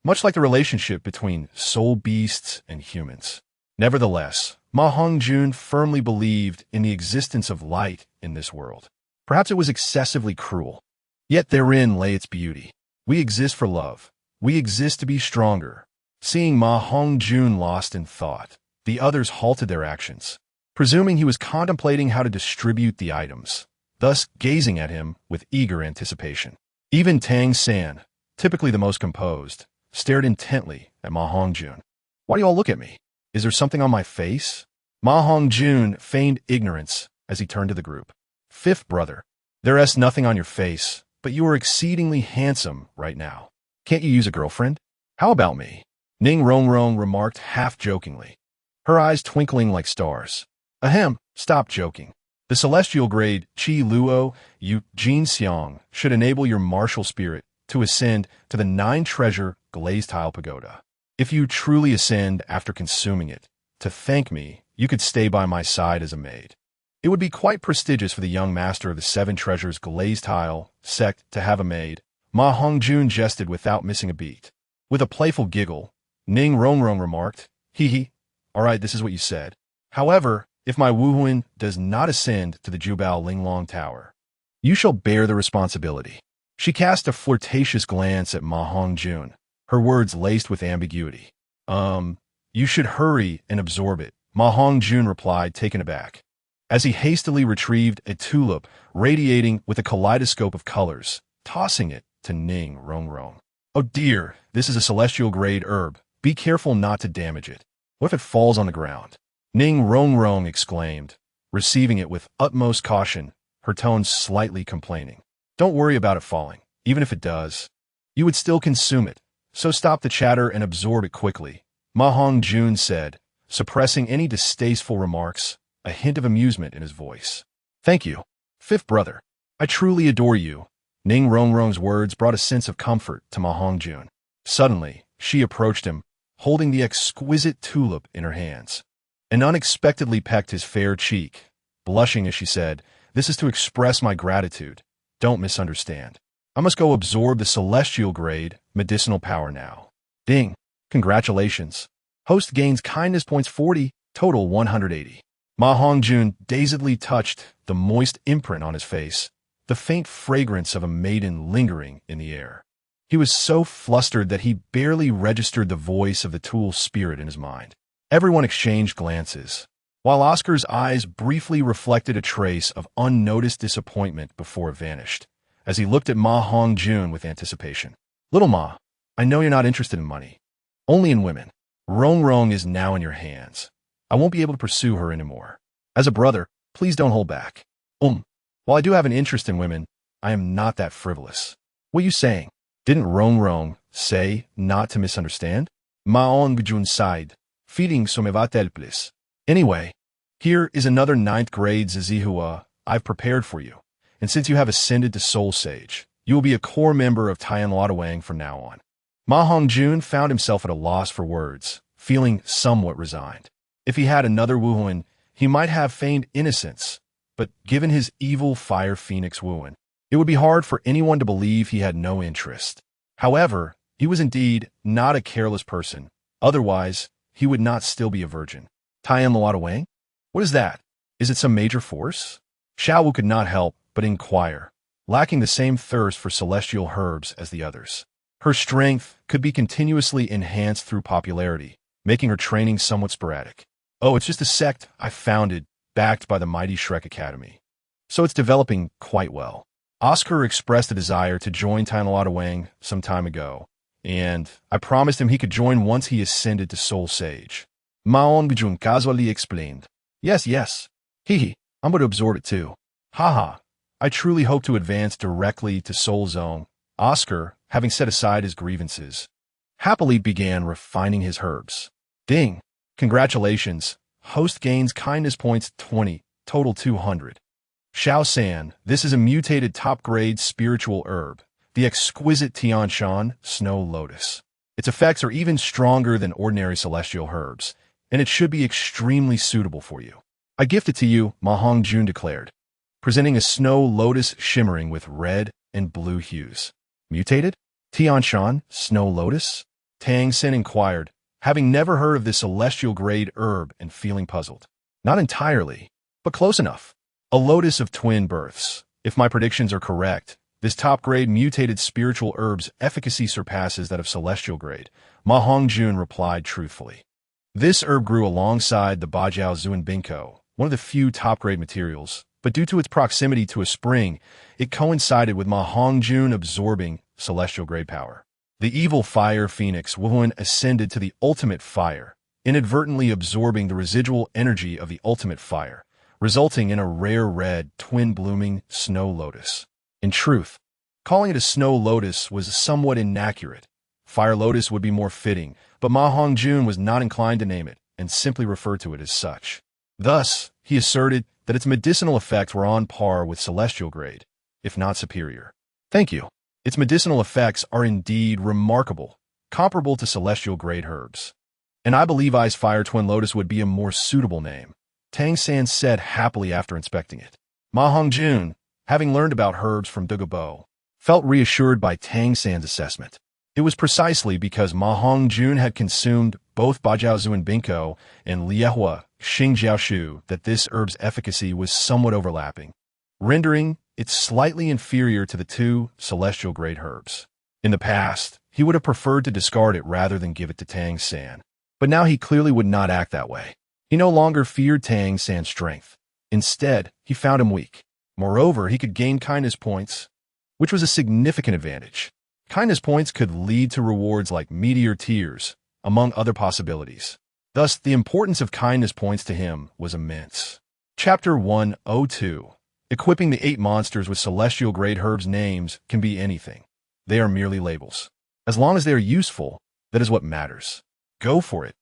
Speaker 1: much like the relationship between soul beasts and humans. Nevertheless, Ma Hongjun firmly believed in the existence of light in this world. Perhaps it was excessively cruel, yet therein lay its beauty. We exist for love. We exist to be stronger. Seeing Ma Hongjun lost in thought, the others halted their actions, presuming he was contemplating how to distribute the items, thus gazing at him with eager anticipation. Even Tang San, typically the most composed, stared intently at Ma Hongjun. Why do you all look at me? Is there something on my face? Ma Hongjun feigned ignorance as he turned to the group. Fifth brother, there is nothing on your face, but you are exceedingly handsome right now. Can't you use a girlfriend? How about me? Ning Rongrong remarked half-jokingly, her eyes twinkling like stars. Ahem, stop joking. The celestial grade Qi Luo Eugene Xiang should enable your martial spirit to ascend to the 9-treasure glazed tile pagoda. If you truly ascend after consuming it, to thank me, you could stay by my side as a maid. It would be quite prestigious for the young master of the Seven Treasures Glazed Tile sect to have a maid, Ma Hongjun jested without missing a beat. With a playful giggle, Ning Rongrong remarked, hee hee, all right, this is what you said. However, if my Wuhuan does not ascend to the Jubao Linglong Tower, you shall bear the responsibility. She cast a flirtatious glance at Ma Hongjun, her words laced with ambiguity. You should hurry and absorb it, Ma Hongjun replied, taken aback, as he hastily retrieved a tulip radiating with a kaleidoscope of colors, tossing it to Ning Rongrong. Oh dear, this is a celestial-grade herb. Be careful not to damage it. What if it falls on the ground? Ning Rongrong exclaimed, receiving it with utmost caution, her tone slightly complaining. Don't worry about it falling. Even if it does, you would still consume it, so stop the chatter and absorb it quickly, Ma Hongjun said, suppressing any distasteful remarks, a hint of amusement in his voice. Thank you, fifth brother. I truly adore you. Ning Rongrong's words brought a sense of comfort to Ma Hongjun. Suddenly, she approached him, holding the exquisite tulip in her hands, and unexpectedly pecked his fair cheek, blushing as she said, this is to express my gratitude. Don't misunderstand. I must go absorb the celestial grade medicinal power now. Ding. Congratulations. Host gains kindness points 40, total 180. Ma Hongjun dazedly touched the moist imprint on his face, the faint fragrance of a maiden lingering in the air. He was so flustered that he barely registered the voice of the tool spirit in his mind. Everyone exchanged glances, while Oscar's eyes briefly reflected a trace of unnoticed disappointment before it vanished, as he looked at Ma Hongjun with anticipation. Little Ma, I know you're not interested in money, only in women. Rongrong is now in your hands. I won't be able to pursue her anymore. As a brother, please don't hold back. While I do have an interest in women, I am not that frivolous. What are you saying? Didn't Rongrong say not to misunderstand? Ma Hongjun sighed, feeding somevatel. Anyway, here is another 9th grade Zizihua I've prepared for you, and since you have ascended to Soul Sage, you will be a core member of Tian Luodawang from now on. Ma Hongjun found himself at a loss for words, feeling somewhat resigned. If he had another Wuhuan, he might have feigned innocence, but given his evil Fire Phoenix Wuhuan, it would be hard for anyone to believe he had no interest. However, he was indeed not a careless person, otherwise he would not still be a virgin. Tian Luodawang? What is that? Is it some major force? Xiaowu could not help but inquire, lacking the same thirst for celestial herbs as the others. Her strength could be continuously enhanced through popularity, making her training somewhat sporadic. Oh, it's just a sect I founded, backed by the mighty Shrek Academy. So it's developing quite well. Oscar expressed a desire to join Tian Luodawang some time ago, and I promised him he could join once he ascended to Soul Sage. Ma Hongjun casually explained. Yes. Hee, I'm going to absorb it too. Haha. I truly hope to advance directly to Soul Zone. Oscar, having set aside his grievances, happily began refining his herbs. Ding. Congratulations. Host gains kindness points 20, total 200. Xiao San, this is a mutated top-grade spiritual herb, the exquisite Tianshan Snow Lotus. Its effects are even stronger than ordinary celestial herbs, and it should be extremely suitable for you. I gift it to you, Ma Hongjun declared, presenting a snow lotus shimmering with red and blue hues. Mutated? Tianshan Snow Lotus? Tang Sen inquired, having never heard of this celestial-grade herb and feeling puzzled. Not entirely, but close enough. A lotus of twin births. If my predictions are correct, this top-grade mutated spiritual herb's efficacy surpasses that of celestial grade, Ma Hongjun replied truthfully. This herb grew alongside the Bajiao Zuan Binko, one of the few top-grade materials, but due to its proximity to a spring, it coincided with Ma Hongjun absorbing celestial-grade power. The evil Fire Phoenix Wuhuan ascended to the ultimate fire, inadvertently absorbing the residual energy of the ultimate fire, resulting in a rare red, twin-blooming snow lotus. In truth, calling it a snow lotus was somewhat inaccurate. Fire lotus would be more fitting, but Ma Hongjun was not inclined to name it and simply referred to it as such. Thus, he asserted that its medicinal effects were on par with celestial grade, if not superior. Thank you. Its medicinal effects are indeed remarkable. comparable to celestial-grade herbs. And I believe Ice Fire Twin Lotus would be a more suitable name, Tang San said happily after inspecting it. Ma Hongjun, having learned about herbs from Douluo, felt reassured by Tang San's assessment. It was precisely because Ma Hongjun had consumed both Bajiaozu and Binko and Liehua Xingjiaoshu that this herb's efficacy was somewhat overlapping, rendering it slightly inferior to the two celestial-grade herbs. In the past, he would have preferred to discard it rather than give it to Tang San, but now he clearly would not act that way. He no longer feared Tang San's strength. Instead, he found him weak. Moreover, he could gain kindness points, which was a significant advantage. Kindness points could lead to rewards like meteor tears, among other possibilities. Thus, the importance of kindness points to him was immense. Chapter 102. Equipping the 8 monsters with celestial-grade herbs names can be anything. They are merely labels. As long as they are useful, that is what matters. Go for it.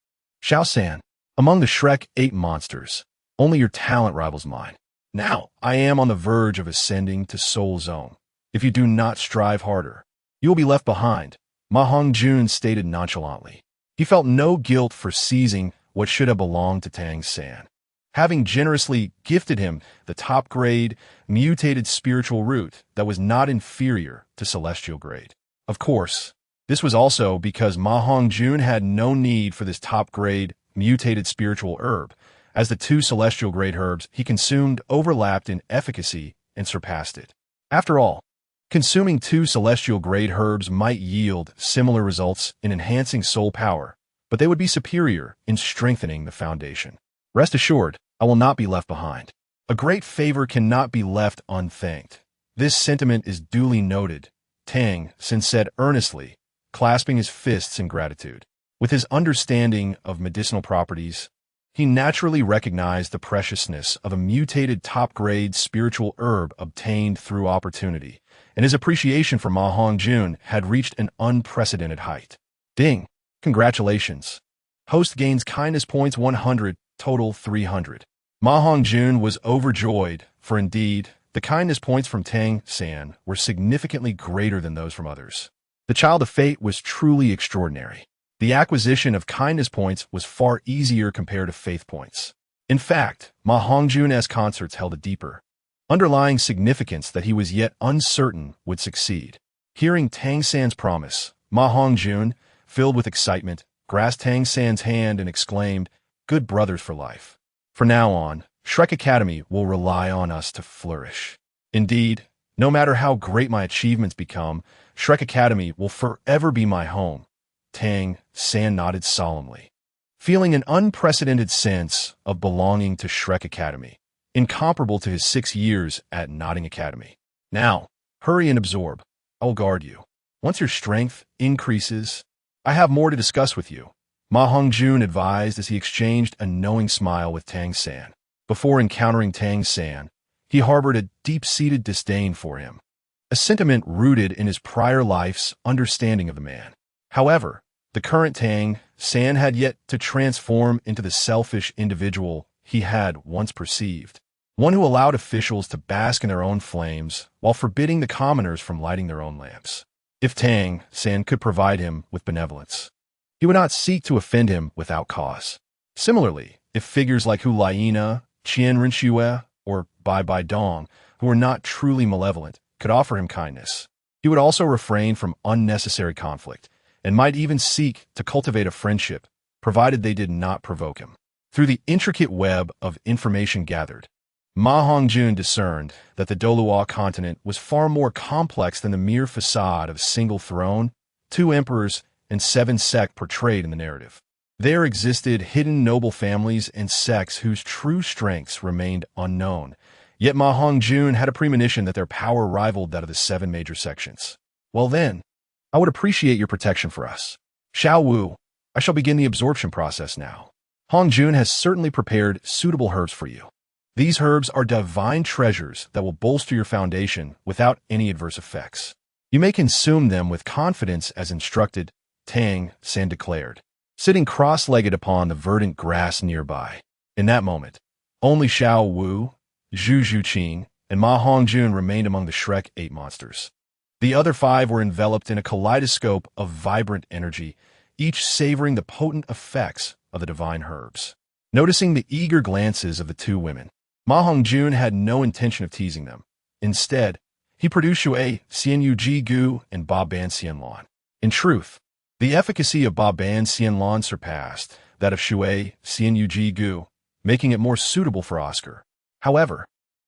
Speaker 1: Xiao San. Among the Shrek 8 monsters, only your talent rivals mine. Now, I am on the verge of ascending to Soul Zone. If you do not strive harder, you will be left behind, Ma Hongjun stated nonchalantly. He felt no guilt for seizing what should have belonged to Tang San, having generously gifted him the top-grade, mutated spiritual root that was not inferior to celestial grade. Of course, this was also because Ma Hongjun had no need for this top-grade, mutated spiritual herb, as the 2 celestial-grade herbs he consumed overlapped in efficacy and surpassed it. After all, consuming 2 celestial-grade herbs might yield similar results in enhancing soul power, but they would be superior in strengthening the foundation. Rest assured, I will not be left behind. A great favor cannot be left unthanked. This sentiment is duly noted, Tang San said earnestly, clasping his fists in gratitude. With his understanding of medicinal properties, he naturally recognized the preciousness of a mutated top-grade spiritual herb obtained through opportunity, and his appreciation for Ma Hongjun had reached an unprecedented height. Ding! Congratulations. Host gains kindness points 100, total 300. Ma Hongjun was overjoyed, for indeed, the kindness points from Tang San were significantly greater than those from others. The Child of Fate was truly extraordinary. The acquisition of kindness points was far easier compared to faith points. In fact, Ma Hongjun's concerts held a deeper, underlying significance that he was yet uncertain would succeed. Hearing Tang San's promise, Ma Hongjun, filled with excitement, grasped Tang San's hand and exclaimed, "Good brothers for life. From now on, Shrek Academy will rely on us to flourish. Indeed, no matter how great my achievements become, Shrek Academy will forever be my home." Tang San nodded solemnly, feeling an unprecedented sense of belonging to Shrek Academy, incomparable to his 6 years at Nodding Academy. Now, hurry and absorb. I will guard you. Once your strength increases, I have more to discuss with you, Ma Hongjun advised as he exchanged a knowing smile with Tang San. Before encountering Tang San, he harbored a deep-seated disdain for him, a sentiment rooted in his prior life's understanding of the man. However, the current Tang San had yet to transform into the selfish individual he had once perceived, one who allowed officials to bask in their own flames while forbidding the commoners from lighting their own lamps. If Tang San could provide him with benevolence, he would not seek to offend him without cause. Similarly, if figures like Hu Laina, Qian Rinxue, or Bai Bai Dong, who were not truly malevolent, could offer him kindness, he would also refrain from unnecessary conflict, and might even seek to cultivate a friendship, provided they did not provoke him. Through the intricate web of information gathered, Ma Hongjun discerned that the Douluo continent was far more complex than the mere facade of a single throne, 2 emperors, and 7 sects portrayed in the narrative. There existed hidden noble families and sects whose true strengths remained unknown, yet Ma Hongjun had a premonition that their power rivaled that of the 7 major sections. Well then, I would appreciate your protection for us. Xiao Wu, I shall begin the absorption process now. Hongjun has certainly prepared suitable herbs for you. These herbs are divine treasures that will bolster your foundation without any adverse effects. You may consume them with confidence as instructed, Tang San declared, sitting cross-legged upon the verdant grass nearby. In that moment, only Xiao Wu, Zhu Zhuqing, and Ma Hongjun remained among the Shrek 8 monsters. The other 5 were enveloped in a kaleidoscope of vibrant energy, each savoring the potent effects of the divine herbs. Noticing the eager glances of the 2 women, Ma Hongjun had no intention of teasing them. Instead, he produced Shui Xianyu Ji Gu and Ba Ban Xianlan. In truth, the efficacy of Ba Ban Xianlan surpassed that of Shui Xianyu Ji Gu, making it more suitable for Oscar. However,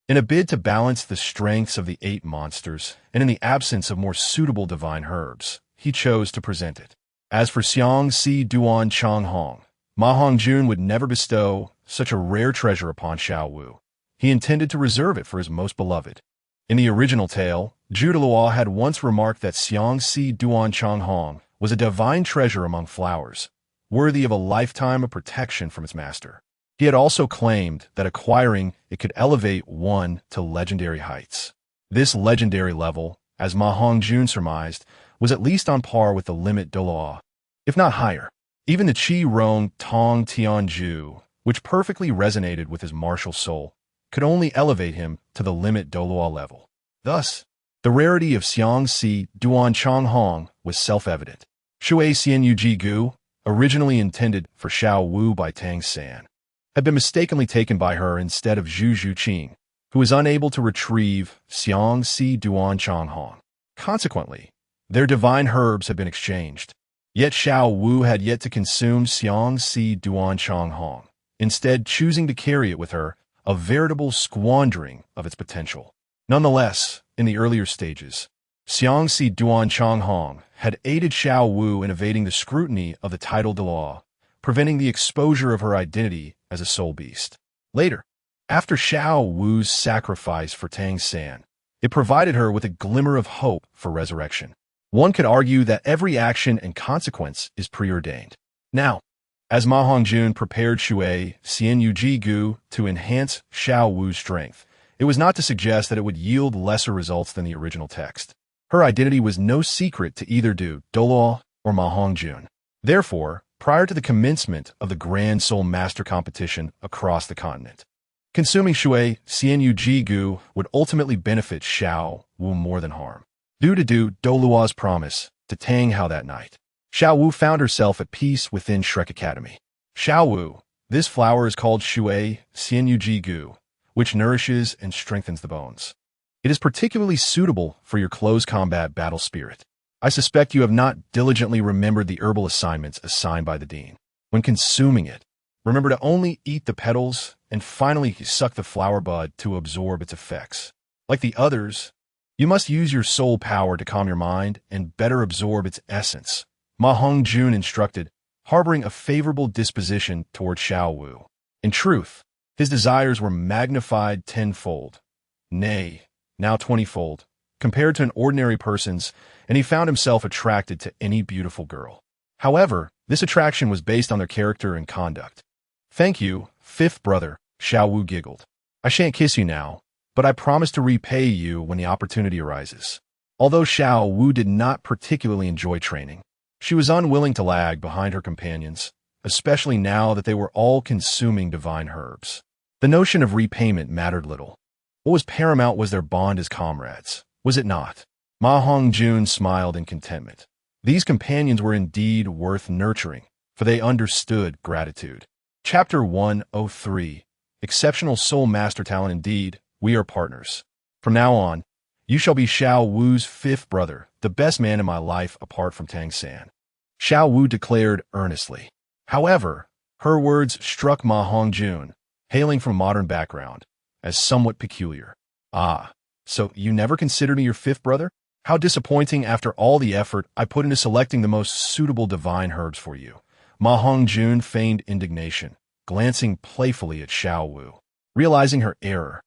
Speaker 1: in a bid to balance the strengths of the 8 monsters, and in the absence of more suitable divine herbs, he chose to present it. As for Xiang Si Duan Chang Hong, Ma Hongjun would never bestow such a rare treasure upon Xiao Wu. He intended to reserve it for his most beloved. In the original tale, Douluo had once remarked that Xiang Si Duan Chang Hong was a divine treasure among flowers, worthy of a lifetime of protection from its master. He had also claimed that acquiring it could elevate one to legendary heights. This legendary level, as Ma Hongjun surmised, was at least on par with the limit Douluo, if not higher. Even the Qi Rong Tong Tianju, which perfectly resonated with his martial soul, could only elevate him to the limit Douluo level. Thus, the rarity of Xiang Si Duan Chang Hong was self-evident. Shui Xianyu Ji Gu, originally intended for Xiao Wu by Tang San, had been mistakenly taken by her instead of Zhu Zhuqing, who was unable to retrieve Xiang Si Duan Chang Hong. Consequently, their divine herbs had been exchanged. Yet Xiao Wu had yet to consume Xiang Si Duan Chang Hong, instead choosing to carry it with her, a veritable squandering of its potential. Nonetheless, in the earlier stages, Xiang Si Duan Chang Hong had aided Xiao Wu in evading the scrutiny of the title Douluo, preventing the exposure of her identity as a soul beast. Later, after Xiao Wu's sacrifice for Tang San, it provided her with a glimmer of hope for resurrection. One could argue that every action and consequence is preordained. Now, as Ma Hongjun prepared Shui Xianyu Ji Gu to enhance Xiao Wu's strength, it was not to suggest that it would yield lesser results than the original text. Her identity was no secret to either Douluo or Ma Hongjun. Therefore, prior to the commencement of the Grand Soul Master competition across the continent, consuming Shui Xianyu Ji Gu would ultimately benefit Xiao Wu more than harm. Due to Douluo's promise to Tang Hao that night, Xiao Wu found herself at peace within Shrek Academy. Xiao Wu, this flower is called Shui Xianyu Ji Gu, which nourishes and strengthens the bones. It is particularly suitable for your close combat battle spirit. I suspect you have not diligently remembered the herbal assignments assigned by the dean. When consuming it, remember to only eat the petals and finally suck the flower bud to absorb its effects. Like the others, you must use your soul power to calm your mind and better absorb its essence. Ma Hongjun instructed, harboring a favorable disposition toward Xiao Wu. In truth, his desires were magnified tenfold, nay, now 20-fold, compared to an ordinary person's, and he found himself attracted to any beautiful girl. However, this attraction was based on their character and conduct. Thank you, fifth brother, Xiao Wu giggled. I shan't kiss you now, but I promise to repay you when the opportunity arises. Although Xiao Wu did not particularly enjoy training, she was unwilling to lag behind her companions, especially now that they were all consuming divine herbs. The notion of repayment mattered little. What was paramount was their bond as comrades, was it not? Ma Hongjun smiled in contentment. These companions were indeed worth nurturing, for they understood gratitude. Chapter 103. Exceptional Soul Master Talent indeed, we are partners. From now on, you shall be Xiao Wu's fifth brother, the best man in my life apart from Tang San. Xiao Wu declared earnestly. However, her words struck Ma Hongjun, hailing from a modern background, as somewhat peculiar. Ah, so you never considered me your fifth brother? How disappointing after all the effort I put into selecting the most suitable divine herbs for you. Ma Hongjun feigned indignation, glancing playfully at Xiao Wu. Realizing her error,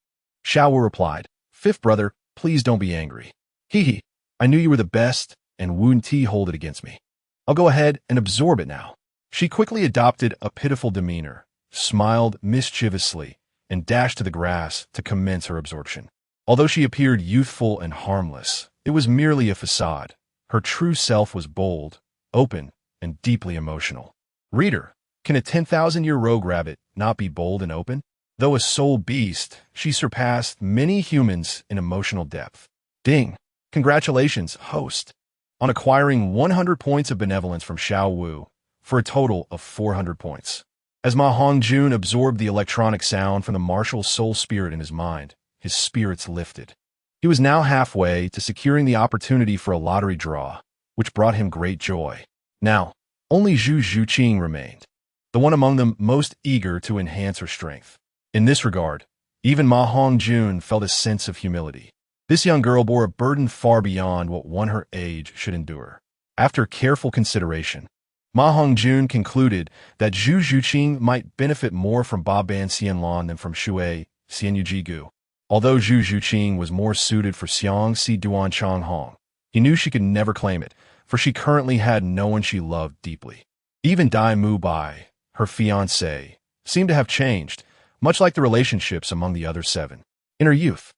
Speaker 1: Xiao Wu replied, Fifth brother, please don't be angry. Hee, I knew you were the best, and wouldn't hold it against me. I'll go ahead and absorb it now. She quickly adopted a pitiful demeanor, smiled mischievously, and dashed to the grass to commence her absorption. Although she appeared youthful and harmless, it was merely a facade. Her true self was bold, open, and deeply emotional. Reader, can a 10,000-year rogue rabbit not be bold and open? Though a soul beast, she surpassed many humans in emotional depth. Ding! Congratulations, host, on acquiring 100 points of benevolence from Xiao Wu, for a total of 400 points. As Ma Hongjun absorbed the electronic sound from the martial soul spirit in his mind, his spirits lifted. He was now halfway to securing the opportunity for a lottery draw, which brought him great joy. Now, only Zhu Zhuqing remained, the one among them most eager to enhance her strength. In this regard, even Ma Hongjun felt a sense of humility. This young girl bore a burden far beyond what one her age should endure. After careful consideration, Ma Hongjun concluded that Zhu Zhuqing might benefit more from Ba Ban Xianlan than from Shui Xianyujigu. Although Zhu Zhuqing was more suited for Xiang Si Duan Chang Hong, he knew she could never claim it, for she currently had no one she loved deeply. Even Dai Mu Bai, her fiancé, seemed to have changed, much like the relationships among the other seven. In her youth,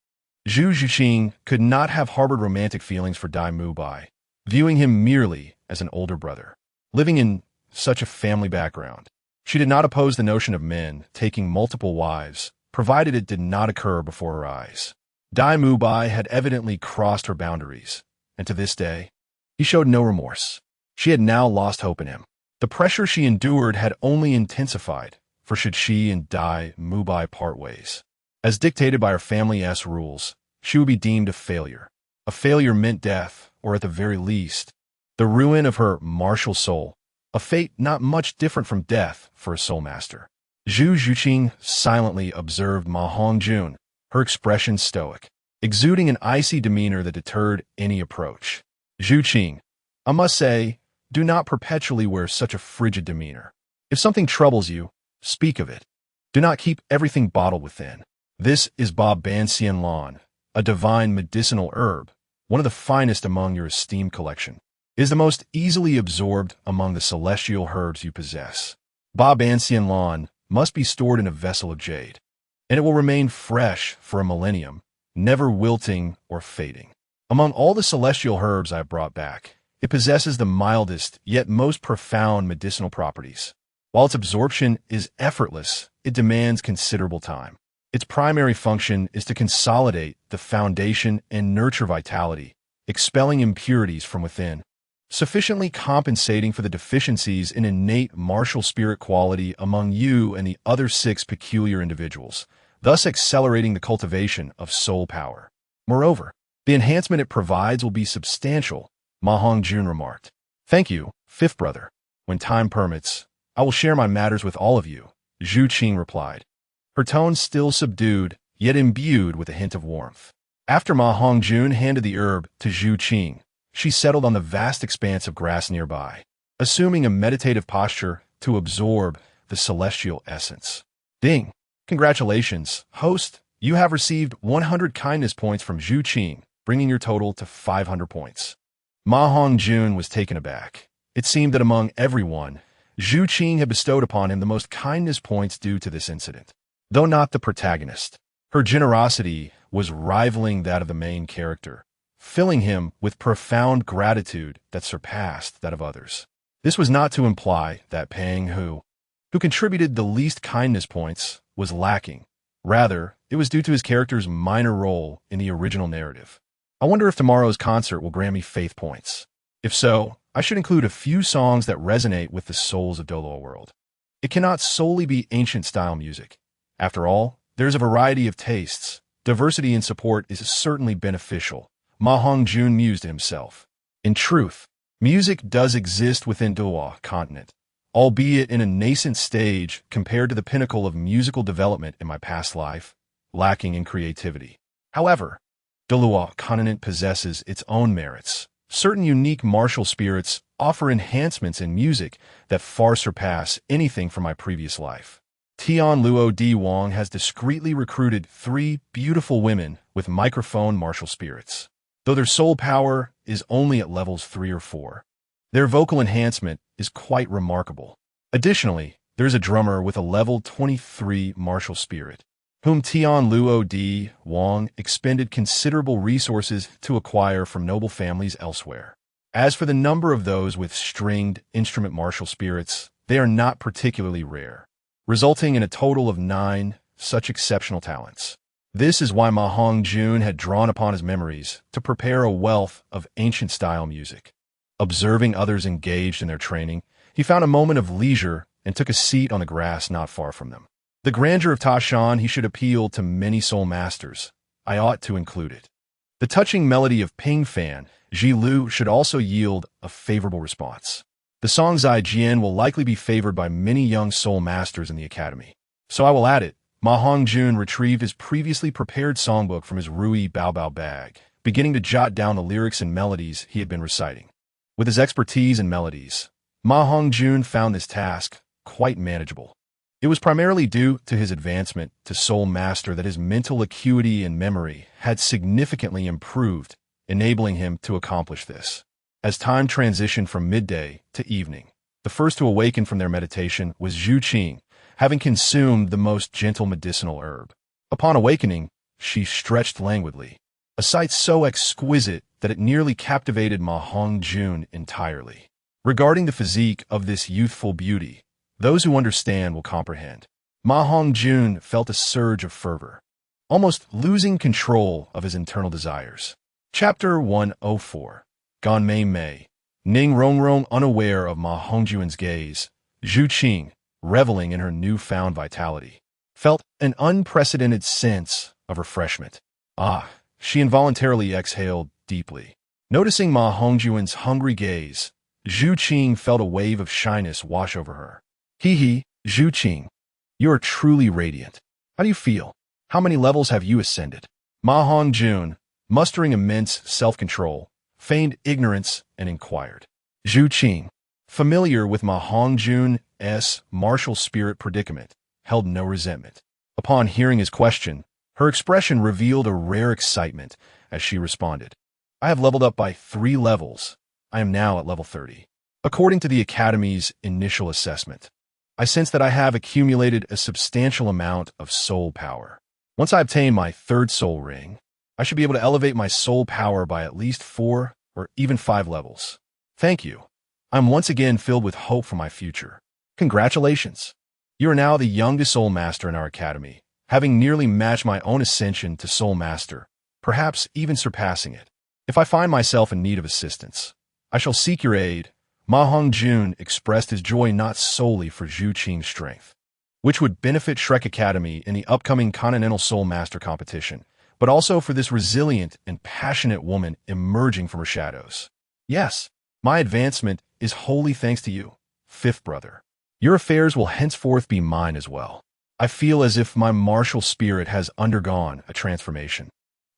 Speaker 1: Zhu Zhuqing could not have harbored romantic feelings for Dai Mu Bai, viewing him merely as an older brother. Living in such a family background, she did not oppose the notion of men taking multiple wives, provided it did not occur before her eyes. Dai Mu Bai had evidently crossed her boundaries, and to this day, he showed no remorse. She had now lost hope in him. The pressure she endured had only intensified, for should she and Dai Mu Bai part ways, as dictated by her family's rules, she would be deemed a failure. A failure meant death, or at the very least, the ruin of her martial soul, a fate not much different from death for a soul master. Zhu Zhuqing silently observed Ma Hongjun, her expression stoic, exuding an icy demeanor that deterred any approach. Zhuqing, I must say, do not perpetually wear such a frigid demeanor. If something troubles you, speak of it. Do not keep everything bottled within. This is Ba Ban Xianlan, a divine medicinal herb, one of the finest among your esteemed collection. It is the most easily absorbed among the celestial herbs you possess. Ba Ban Xianlan must be stored in a vessel of jade, and it will remain fresh for a millennium, never wilting or fading. Among all the celestial herbs I have brought back, it possesses the mildest yet most profound medicinal properties. While its absorption is effortless, it demands considerable time. Its primary function is to consolidate the foundation and nurture vitality, expelling impurities from within, sufficiently compensating for the deficiencies in innate martial spirit quality among you and the other 6 peculiar individuals, thus accelerating the cultivation of soul power. Moreover, the enhancement it provides will be substantial, Ma Hongjun remarked. Thank you, fifth brother. When time permits, I will share my matters with all of you, Zhu Qing replied, her tone still subdued, yet imbued with a hint of warmth. After Ma Hongjun handed the herb to Zhu Qing, she settled on the vast expanse of grass nearby, assuming a meditative posture to absorb the celestial essence. Ding! Congratulations, host! You have received 100 kindness points from Zhu Qing, bringing your total to 500 points. Ma Hongjun was taken aback. It seemed that among everyone, Zhu Qing had bestowed upon him the most kindness points due to this incident. Though not the protagonist, her generosity was rivaling that of the main character, filling him with profound gratitude that surpassed that of others. This was not to imply that Pang Hu, who contributed the least kindness points, was lacking. Rather, it was due to his character's minor role in the original narrative. I wonder if tomorrow's concert will grant me faith points. If so, I should include a few songs that resonate with the souls of Douluo world. It cannot solely be ancient-style music. After all, there's a variety of tastes. Diversity in support is certainly beneficial, Ma Hongjun mused to himself. In truth, music does exist within Douluo continent, albeit in a nascent stage compared to the pinnacle of musical development in my past life, lacking in creativity. However, Douluo continent possesses its own merits. Certain unique martial spirits offer enhancements in music that far surpass anything from my previous life. Tian Luo Di Wang has discreetly recruited 3 beautiful women with microphone martial spirits. Though their soul power is only at levels 3 or 4, their vocal enhancement is quite remarkable. Additionally, there is a drummer with a level 23 martial spirit, whom Tian Luo Di Wang expended considerable resources to acquire from noble families elsewhere. As for the number of those with stringed instrument martial spirits, they are not particularly rare, resulting in a total of 9 such exceptional talents. This is why Ma Hongjun had drawn upon his memories to prepare a wealth of ancient-style music. Observing others engaged in their training, he found a moment of leisure and took a seat on the grass not far from them. The grandeur of Ta Shan he should appeal to many soul masters. I ought to include it. The touching melody of Ping Fan, Ji Lu should also yield a favorable response. The song Zai Jian will likely be favored by many young soul masters in the academy. So I will add it. Ma Hongjun retrieved his previously prepared songbook from his Rui Baobao bag, beginning to jot down the lyrics and melodies he had been reciting. With his expertise in melodies, Ma Hongjun found this task quite manageable. It was primarily due to his advancement to Soul Master that his mental acuity and memory had significantly improved, enabling him to accomplish this. As time transitioned from midday to evening, the first to awaken from their meditation was Zhu Qing, having consumed the most gentle medicinal herb. Upon awakening, she stretched languidly, a sight so exquisite that it nearly captivated Ma Hongjun entirely. Regarding the physique of this youthful beauty, those who understand will comprehend. Ma Hongjun felt a surge of fervor, almost losing control of his internal desires. Chapter 104. Gan Mei Mei. Ning Rongrong, unaware of Ma Hongjun's gaze, Zhu Qing, reveling in her newfound vitality, felt an unprecedented sense of refreshment. She involuntarily exhaled deeply. Noticing Ma Hongjun's hungry gaze, Zhu Qing felt a wave of shyness wash over her. Zhu Qing, you are truly radiant. How do you feel? How many levels have you ascended? Ma Hongjun, mustering immense self-control, feigned ignorance and inquired. Zhu Qing, familiar with Ma Hongjun's martial spirit predicament, held no resentment. Upon hearing his question, her expression revealed a rare excitement as she responded. I have leveled up by 3 levels. I am now at level 30. According to the Academy's initial assessment, I sense that I have accumulated a substantial amount of soul power. Once I obtain my 3rd soul ring, I should be able to elevate my soul power by at least 4 or even 5 levels. Thank you. I'm once again filled with hope for my future. Congratulations. You are now the youngest soul master in our academy, having nearly matched my own ascension to soul master, perhaps even surpassing it. If I find myself in need of assistance, I shall seek your aid. Ma Hongjun expressed his joy not solely for Zhu Qing's strength, which would benefit Shrek Academy in the upcoming Continental Soul Master competition, but also for this resilient and passionate woman emerging from her shadows. Yes, my advancement is wholly thanks to you, 5th brother. Your affairs will henceforth be mine as well. I feel as if my martial spirit has undergone a transformation,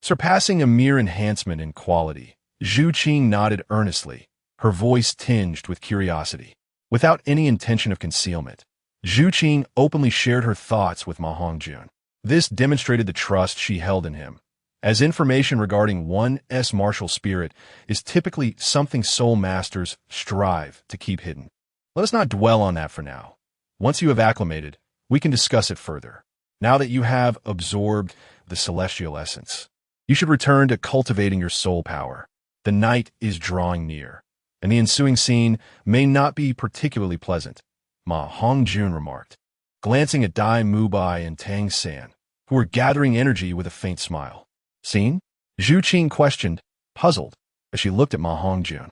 Speaker 1: surpassing a mere enhancement in quality. Zhu Qing nodded earnestly, her voice tinged with curiosity. Without any intention of concealment, Zhu Qing openly shared her thoughts with Ma Hongjun. This demonstrated the trust she held in him, as information regarding one's martial spirit is typically something soul masters strive to keep hidden. Let us not dwell on that for now. Once you have acclimated, we can discuss it further. Now that you have absorbed the celestial essence, you should return to cultivating your soul power. The night is drawing near, and the ensuing scene may not be particularly pleasant, Ma Hongjun remarked, glancing at Dai Mubai and Tang San, who were gathering energy with a faint smile. Scene? Zhu Qing questioned, puzzled, as she looked at Ma Hongjun.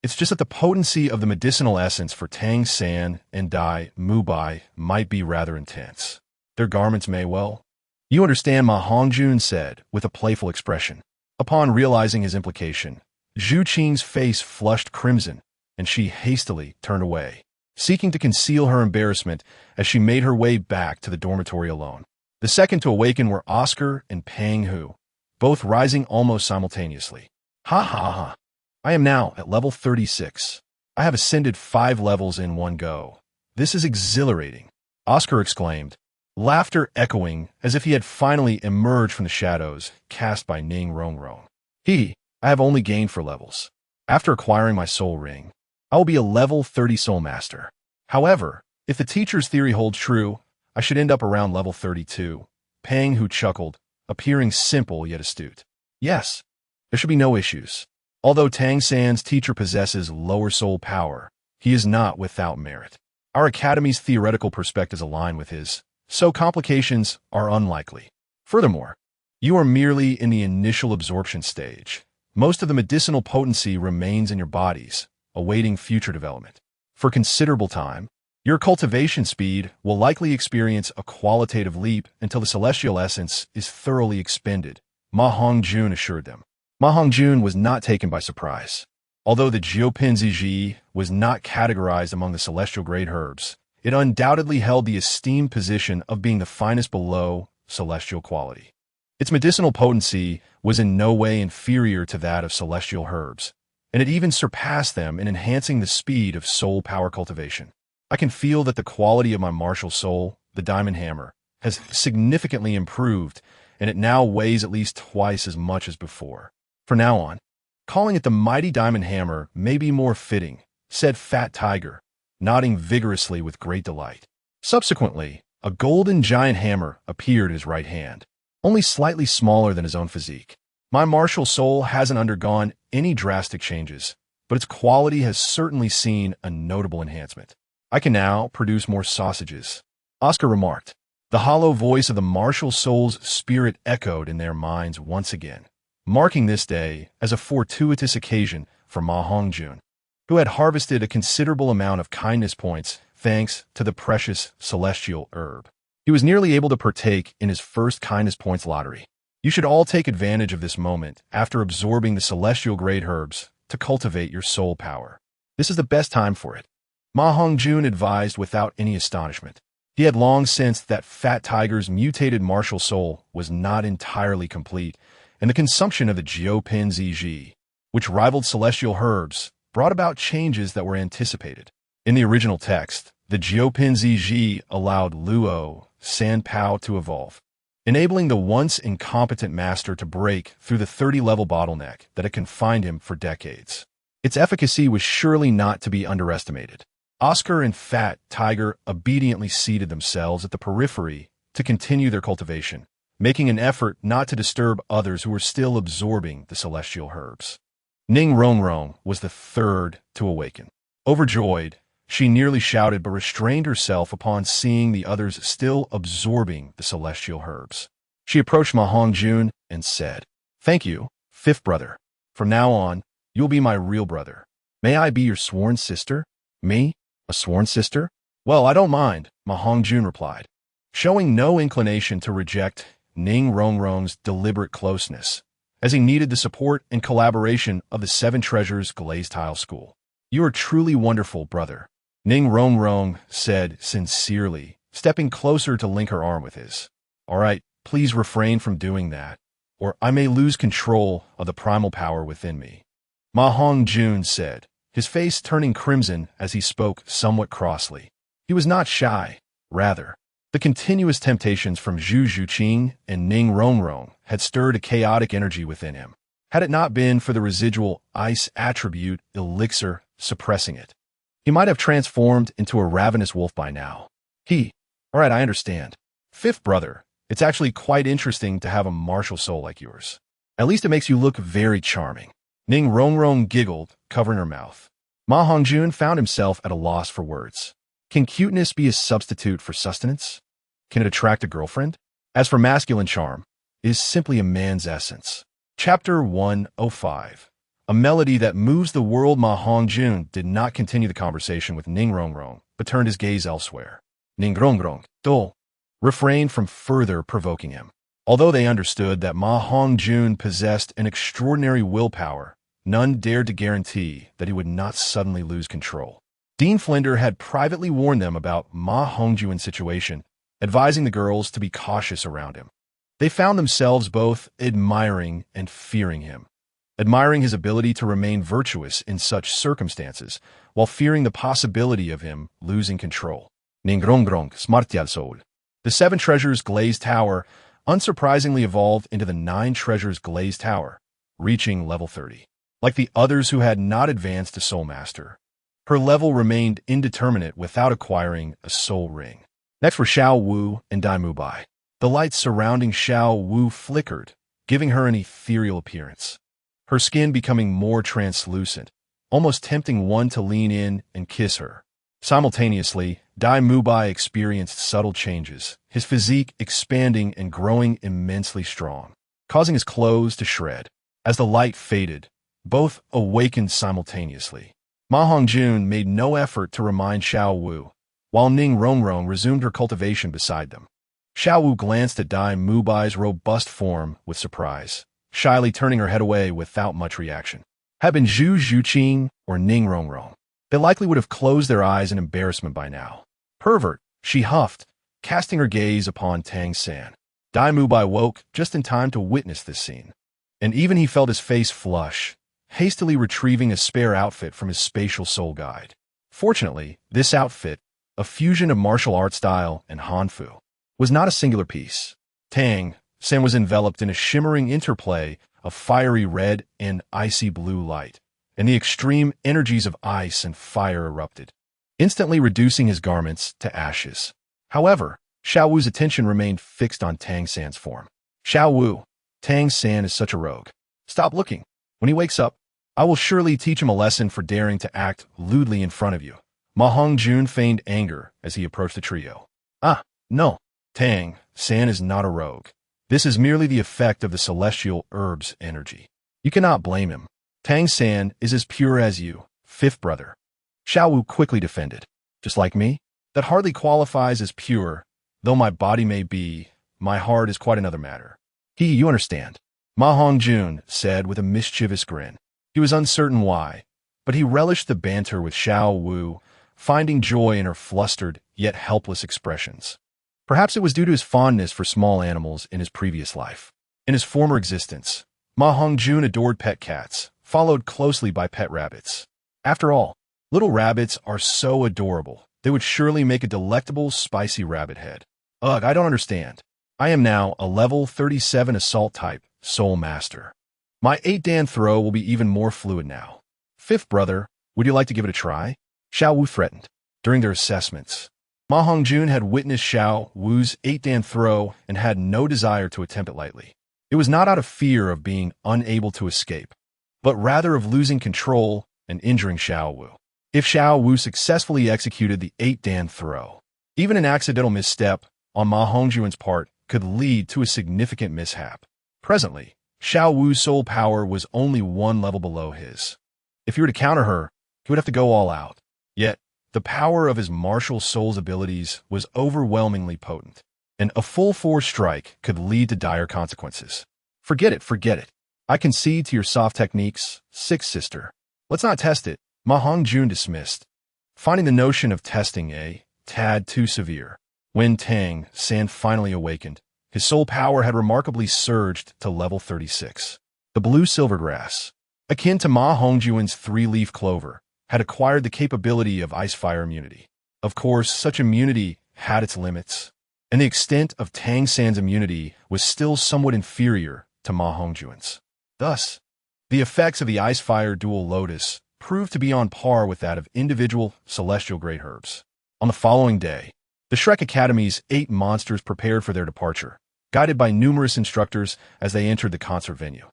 Speaker 1: It's just that the potency of the medicinal essence for Tang San and Dai Mubai might be rather intense. Their garments may well. You understand, Ma Hongjun said, with a playful expression. Upon realizing his implication, Zhu Qing's face flushed crimson, and she hastily turned away, seeking to conceal her embarrassment as she made her way back to the dormitory alone. The second to awaken were Oscar and Pang Hu, both rising almost simultaneously. Ha. I am now at level 36. I have ascended 5 levels in one go. This is exhilarating, Oscar exclaimed, laughter echoing as if he had finally emerged from the shadows cast by Ning Rongrong. I have only gained 4 levels. After acquiring my soul ring, I will be a level 30 soul master. However, if the teacher's theory holds true, I should end up around level 32. Pang Hu chuckled, appearing simple yet astute. Yes, there should be no issues. Although Tang San's teacher possesses lower soul power, he is not without merit. Our academy's theoretical perspectives align with his, so complications are unlikely. Furthermore, you are merely in the initial absorption stage. Most of the medicinal potency remains in your bodies, awaiting future development. For considerable time, your cultivation speed will likely experience a qualitative leap until the celestial essence is thoroughly expended, Ma Hongjun assured them. Ma Hongjun was not taken by surprise. Although the Jiupinziji was not categorized among the celestial-grade herbs, it undoubtedly held the esteemed position of being the finest below celestial quality. Its medicinal potency was in no way inferior to that of celestial herbs, and it even surpassed them in enhancing the speed of soul power cultivation. I can feel that the quality of my martial soul, the diamond hammer, has significantly improved, and it now weighs at least twice as much as before. From now on, calling it the mighty diamond hammer may be more fitting, said Fat Tiger, nodding vigorously with great delight. Subsequently, a golden giant hammer appeared in his right hand, only slightly smaller than his own physique. My martial soul hasn't undergone any drastic changes, but its quality has certainly seen a notable enhancement. I can now produce more sausages, Oscar remarked. The hollow voice of the martial soul's spirit echoed in their minds once again, marking this day as a fortuitous occasion for Ma Hongjun, who had harvested a considerable amount of kindness points thanks to the precious celestial herb. He was nearly able to partake in his first kindness points lottery. You should all take advantage of this moment after absorbing the celestial grade herbs to cultivate your soul power. This is the best time for it, Ma Hongjun advised without any astonishment. He had long sensed that Fat Tiger's mutated martial soul was not entirely complete, and the consumption of the Jiupinziji, which rivaled celestial herbs, brought about changes that were anticipated. In the original text, the Jiupinziji allowed Luo Sanpao to evolve, enabling the once incompetent master to break through the 30-level bottleneck that had confined him for decades. Its efficacy was surely not to be underestimated. Oscar and Fat Tiger obediently seated themselves at the periphery to continue their cultivation, making an effort not to disturb others who were still absorbing the celestial herbs. Ning Rongrong was the third to awaken. Overjoyed, she nearly shouted but restrained herself upon seeing the others still absorbing the celestial herbs. She approached Ma Hongjun and said, "Thank you, fifth brother. From now on, you'll be my real brother. May I be your sworn sister?" "Me? A sworn sister? Well, I don't mind," Ma Hongjun replied, showing no inclination to reject Ning Rongrong's deliberate closeness, as he needed the support and collaboration of the Seven Treasures Glazed Tile School. "You are truly wonderful, brother," Ning Rongrong said sincerely, stepping closer to link her arm with his. "All right, please refrain from doing that, or I may lose control of the primal power within me," Ma Hongjun said, his face turning crimson as he spoke somewhat crossly. He was not shy. Rather, the continuous temptations from Zhu Zhuqing and Ning Rongrong had stirred a chaotic energy within him. Had it not been for the residual ice attribute elixir suppressing it, he might have transformed into a ravenous wolf by now. All right, I understand. Fifth brother, it's actually quite interesting to have a martial soul like yours. At least it makes you look very charming. Ning Rongrong giggled, covering her mouth. Ma Hongjun found himself at a loss for words. Can cuteness be a substitute for sustenance? Can it attract a girlfriend? As for masculine charm, it is simply a man's essence. Chapter 105. A melody that moves the world. Ma Hongjun did not continue the conversation with Ning Rongrong, but turned his gaze elsewhere. Ning Rongrong, refrained from further provoking him. Although they understood that Ma Hongjun possessed an extraordinary willpower, none dared to guarantee that he would not suddenly lose control. Dean Flinder had privately warned them about Ma Hongjun's situation, advising the girls to be cautious around him. They found themselves both admiring and fearing him, admiring his ability to remain virtuous in such circumstances, while fearing the possibility of him losing control. Ning Rongrong, Smartial Soul. The Seven Treasures Glazed Tower unsurprisingly evolved into the Nine Treasures Glazed Tower, reaching level 30. Like the others who had not advanced to Soul Master, her level remained indeterminate without acquiring a soul ring. Next were Xiao Wu and Daimu Bai. The lights surrounding Xiao Wu flickered, giving her an ethereal appearance, her skin becoming more translucent, almost tempting one to lean in and kiss her. Simultaneously, Dai Mubai experienced subtle changes, his physique expanding and growing immensely strong, causing his clothes to shred. As the light faded, both awakened simultaneously. Ma Hongjun made no effort to remind Xiao Wu, while Ning Rongrong resumed her cultivation beside them. Xiao Wu glanced at Dai Mubai's robust form with surprise, shyly turning her head away without much reaction. Had been Zhu Zhuqing or Ning Rongrong, they likely would have closed their eyes in embarrassment by now. Pervert, she huffed, casting her gaze upon Tang San. Dai Mubai woke just in time to witness this scene, and even he felt his face flush, hastily retrieving a spare outfit from his spatial soul guide. Fortunately, this outfit, a fusion of martial art style and Hanfu, was not a singular piece. Tang San was enveloped in a shimmering interplay of fiery red and icy blue light, and the extreme energies of ice and fire erupted, instantly reducing his garments to ashes. However, Xiao Wu's attention remained fixed on Tang San's form. Xiao Wu, Tang San is such a rogue. Stop looking. When he wakes up, I will surely teach him a lesson for daring to act lewdly in front of you. Ma Hongjun feigned anger as he approached the trio. Ah, no. Tang San is not a rogue. This is merely the effect of the celestial herb's energy. You cannot blame him. Tang San is as pure as you, fifth brother. Xiao Wu quickly defended. Just like me? That hardly qualifies as pure. Though my body may be, my heart is quite another matter. You understand. Ma Hongjun said with a mischievous grin. He was uncertain why, but he relished the banter with Xiao Wu, finding joy in her flustered yet helpless expressions. Perhaps it was due to his fondness for small animals in his previous life. In his former existence, Ma Hongjun adored pet cats, followed closely by pet rabbits. After all, little rabbits are so adorable, they would surely make a delectable spicy rabbit head. Ugh, I don't understand. I am now a level 37 assault type soul master. My 8-dan throw will be even more fluid now. Fifth brother, would you like to give it a try? Xiao Wu threatened. During their assessments, Ma Hongjun had witnessed Xiao Wu's 8-dan throw and had no desire to attempt it lightly. It was not out of fear of being unable to escape, but rather of losing control and injuring Xiao Wu. If Xiao Wu successfully executed the 8-dan throw, even an accidental misstep on Ma Hongjun's part could lead to a significant mishap. Presently, Xiao Wu's soul power was only one level below his. If he were to counter her, he would have to go all out. Yet, the power of his martial soul's abilities was overwhelmingly potent, and a full-force strike could lead to dire consequences. Forget it. I concede to your soft techniques, sixth sister. Let's not test it, Ma Hongjun dismissed, finding the notion of testing a tad too severe. When Tang San finally awakened, his soul power had remarkably surged to level 36. The blue silvergrass, akin to Ma Hongjun's 3-leaf clover, had acquired the capability of ice-fire immunity. Of course, such immunity had its limits, and the extent of Tang San's immunity was still somewhat inferior to Ma Hongjun's. Thus, the effects of the ice-fire dual lotus proved to be on par with that of individual celestial great herbs. On the following day, the Shrek Academy's 8 monsters prepared for their departure, guided by numerous instructors as they entered the concert venue.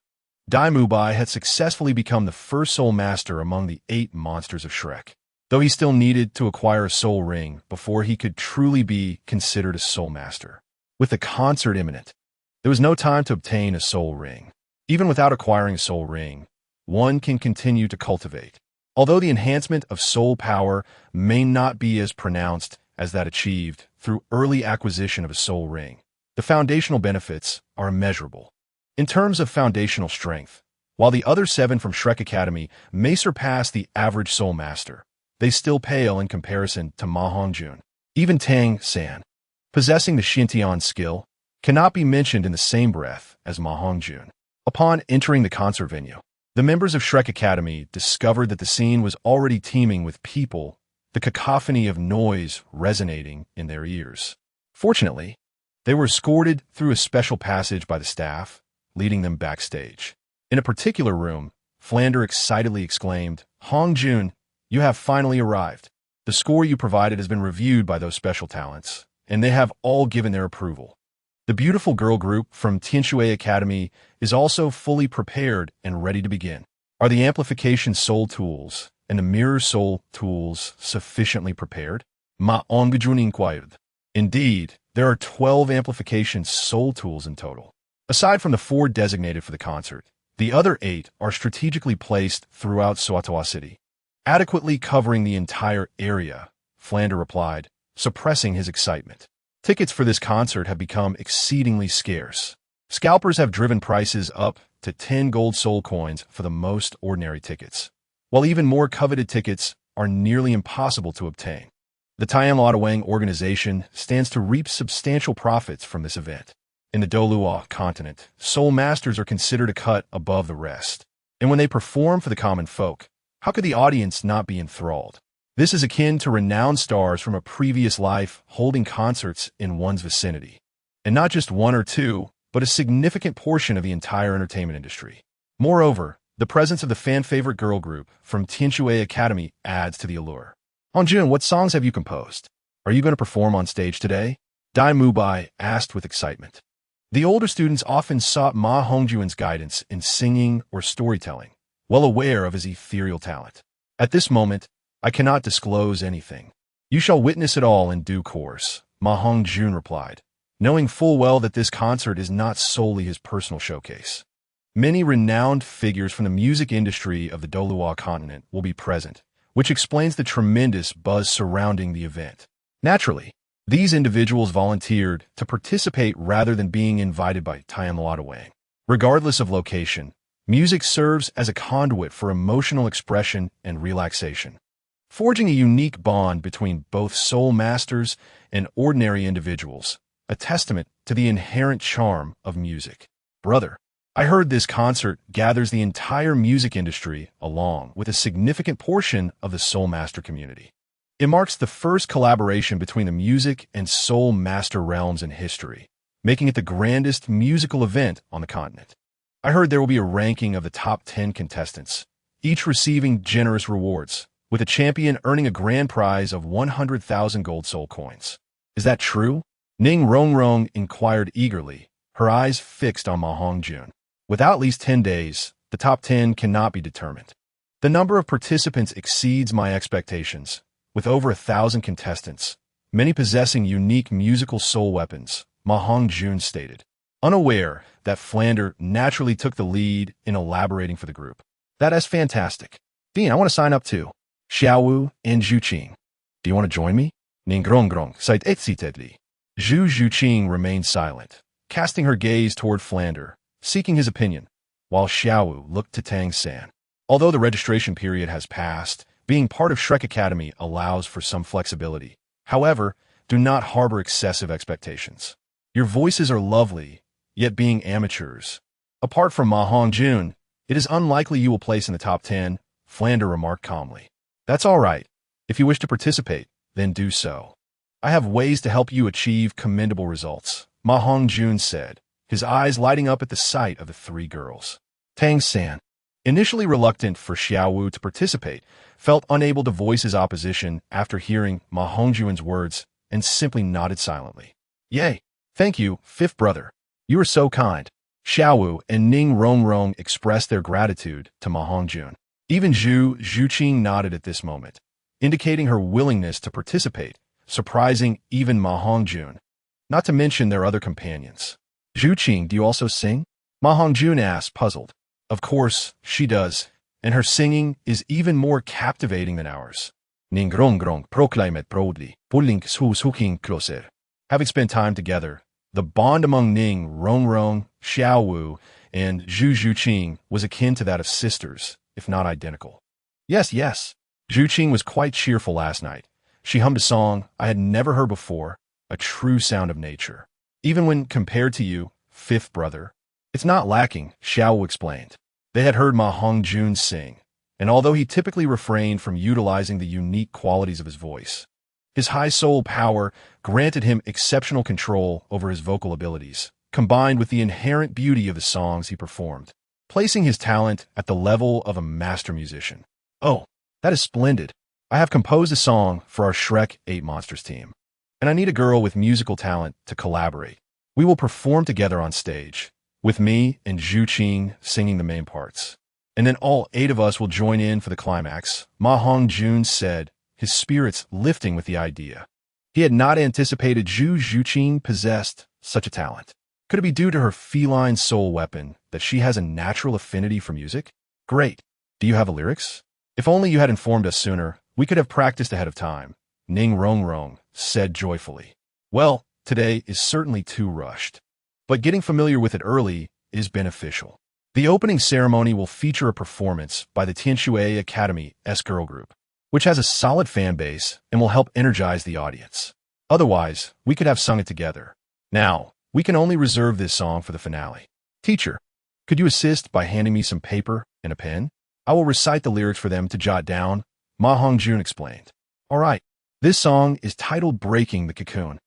Speaker 1: Dai Mubai had successfully become the first soul master among the 8 monsters of Shrek, though he still needed to acquire a soul ring before he could truly be considered a soul master. With the concert imminent, there was no time to obtain a soul ring. Even without acquiring a soul ring, one can continue to cultivate. Although the enhancement of soul power may not be as pronounced as that achieved through early acquisition of a soul ring, the foundational benefits are immeasurable. In terms of foundational strength, while the other 7 from Shrek Academy may surpass the average soul master, they still pale in comparison to Ma Hongjun. Even Tang San, possessing the Xintian skill, cannot be mentioned in the same breath as Ma Hongjun. Upon entering the concert venue, the members of Shrek Academy discovered that the scene was already teeming with people, the cacophony of noise resonating in their ears. Fortunately, they were escorted through a special passage by the staff, leading them backstage. In a particular room, Flander excitedly exclaimed, "Hongjun, you have finally arrived. The score you provided has been reviewed by those special talents, and they have all given their approval. The beautiful girl group from Tianshui Academy is also fully prepared and ready to begin. Are the Amplification Soul tools and the Mirror Soul tools sufficiently prepared?" Ma Hongjun inquired. Indeed, there are 12 amplification soul tools in total. Aside from the 4 designated for the concert, the other 8 are strategically placed throughout Soatawa City, adequately covering the entire area, Flander replied, suppressing his excitement. Tickets for this concert have become exceedingly scarce. Scalpers have driven prices up to 10 gold soul coins for the most ordinary tickets, while even more coveted tickets are nearly impossible to obtain. The Tian Luodawang organization stands to reap substantial profits from this event. In the Douluo continent, soul masters are considered a cut above the rest. And when they perform for the common folk, how could the audience not be enthralled? This is akin to renowned stars from a previous life holding concerts in one's vicinity. And not just 1 or 2, but a significant portion of the entire entertainment industry. Moreover, the presence of the fan-favorite girl group from Tianxue Academy adds to the allure. Hongjun, what songs have you composed? Are you going to perform on stage today? Dai Mubai asked with excitement. The older students often sought Ma Hongjun's guidance in singing or storytelling, well aware of his ethereal talent. At this moment, I cannot disclose anything. You shall witness it all in due course, Ma Hongjun replied, knowing full well that this concert is not solely his personal showcase. Many renowned figures from the music industry of the Douluo continent will be present, which explains the tremendous buzz surrounding the event. Naturally, these individuals volunteered to participate rather than being invited by Tian Luodawang. Regardless of location, music serves as a conduit for emotional expression and relaxation, forging a unique bond between both soul masters and ordinary individuals, a testament to the inherent charm of music. Brother, I heard this concert gathers the entire music industry along with a significant portion of the soul master community. It marks the first collaboration between the music and soul master realms in history, making it the grandest musical event on the continent. I heard there will be a ranking of the top 10 contestants, each receiving generous rewards, with a champion earning a grand prize of 100,000 gold soul coins. Is that true? Ning Rongrong inquired eagerly, her eyes fixed on Ma Hongjun. Without at least 10 days, the top 10 cannot be determined. The number of participants exceeds my expectations, with over 1,000 contestants, many possessing unique musical soul weapons, Ma Hongjun stated, unaware that Flander naturally took the lead in elaborating for the group. That is fantastic. Dean, I want to sign up too. Xiaowu and Zhu Qing. Do you want to join me? Ningrongrong seit excitedly. Zhu Zhuqing remained silent, casting her gaze toward Flander, seeking his opinion, while Xiaowu looked to Tang San. Although the registration period has passed, being part of Shrek Academy allows for some flexibility. However, do not harbor excessive expectations. Your voices are lovely, yet being amateurs. Apart from Ma Hongjun, it is unlikely you will place in the top 10, Flander remarked calmly. That's all right. If you wish to participate, then do so. I have ways to help you achieve commendable results, Ma Hongjun said, his eyes lighting up at the sight of the 3 girls. Tang San, initially reluctant for Xiaowu to participate, felt unable to voice his opposition after hearing Ma Hongjun's words and simply nodded silently. Yay! Thank you, 5th brother. You are so kind. Xiaowu and Ning Rongrong expressed their gratitude to Ma Hongjun. Even Zhu Zhuqing nodded at this moment, indicating her willingness to participate, surprising even Ma Hongjun, not to mention their other companions. Zhuqing, do you also sing? Ma Hongjun asked, puzzled. Of course, she does, and her singing is even more captivating than ours. Ningrongrong proclaimed proudly, pulling Zhu Zhuqing closer. Having spent time together, the bond among Ning Rongrong, Xiaowu, and Zhu Zhuqing was akin to that of sisters, if not identical. Yes. Zhuqing was quite cheerful last night. She hummed a song I had never heard before, a true sound of nature. Even when compared to you, 5th brother, it's not lacking, Xiaowu explained. They had heard Ma Hongjun sing, and although he typically refrained from utilizing the unique qualities of his voice, his high soul power granted him exceptional control over his vocal abilities, combined with the inherent beauty of the songs he performed, placing his talent at the level of a master musician. Oh, that is splendid. I have composed a song for our Shrek 8 Monsters team, and I need a girl with musical talent to collaborate. We will perform together on stage, with me and Zhu Qing singing the main parts. And then all 8 of us will join in for the climax, Ma Hongjun said, his spirits lifting with the idea. He had not anticipated Zhu Zhuqin possessed such a talent. Could it be due to her feline soul weapon that she has a natural affinity for music? Great. Do you have the lyrics? If only you had informed us sooner, we could have practiced ahead of time, Ning Rongrong said joyfully. Well, today is certainly too rushed. But getting familiar with it early is beneficial. The opening ceremony will feature a performance by the Tianshui Academy S-Girl Group, which has a solid fan base and will help energize the audience. Otherwise, we could have sung it together. Now, we can only reserve this song for the finale. Teacher, could you assist by handing me some paper and a pen? I will recite the lyrics for them to jot down, Ma Hongjun explained. All right, this song is titled Breaking the Cocoon.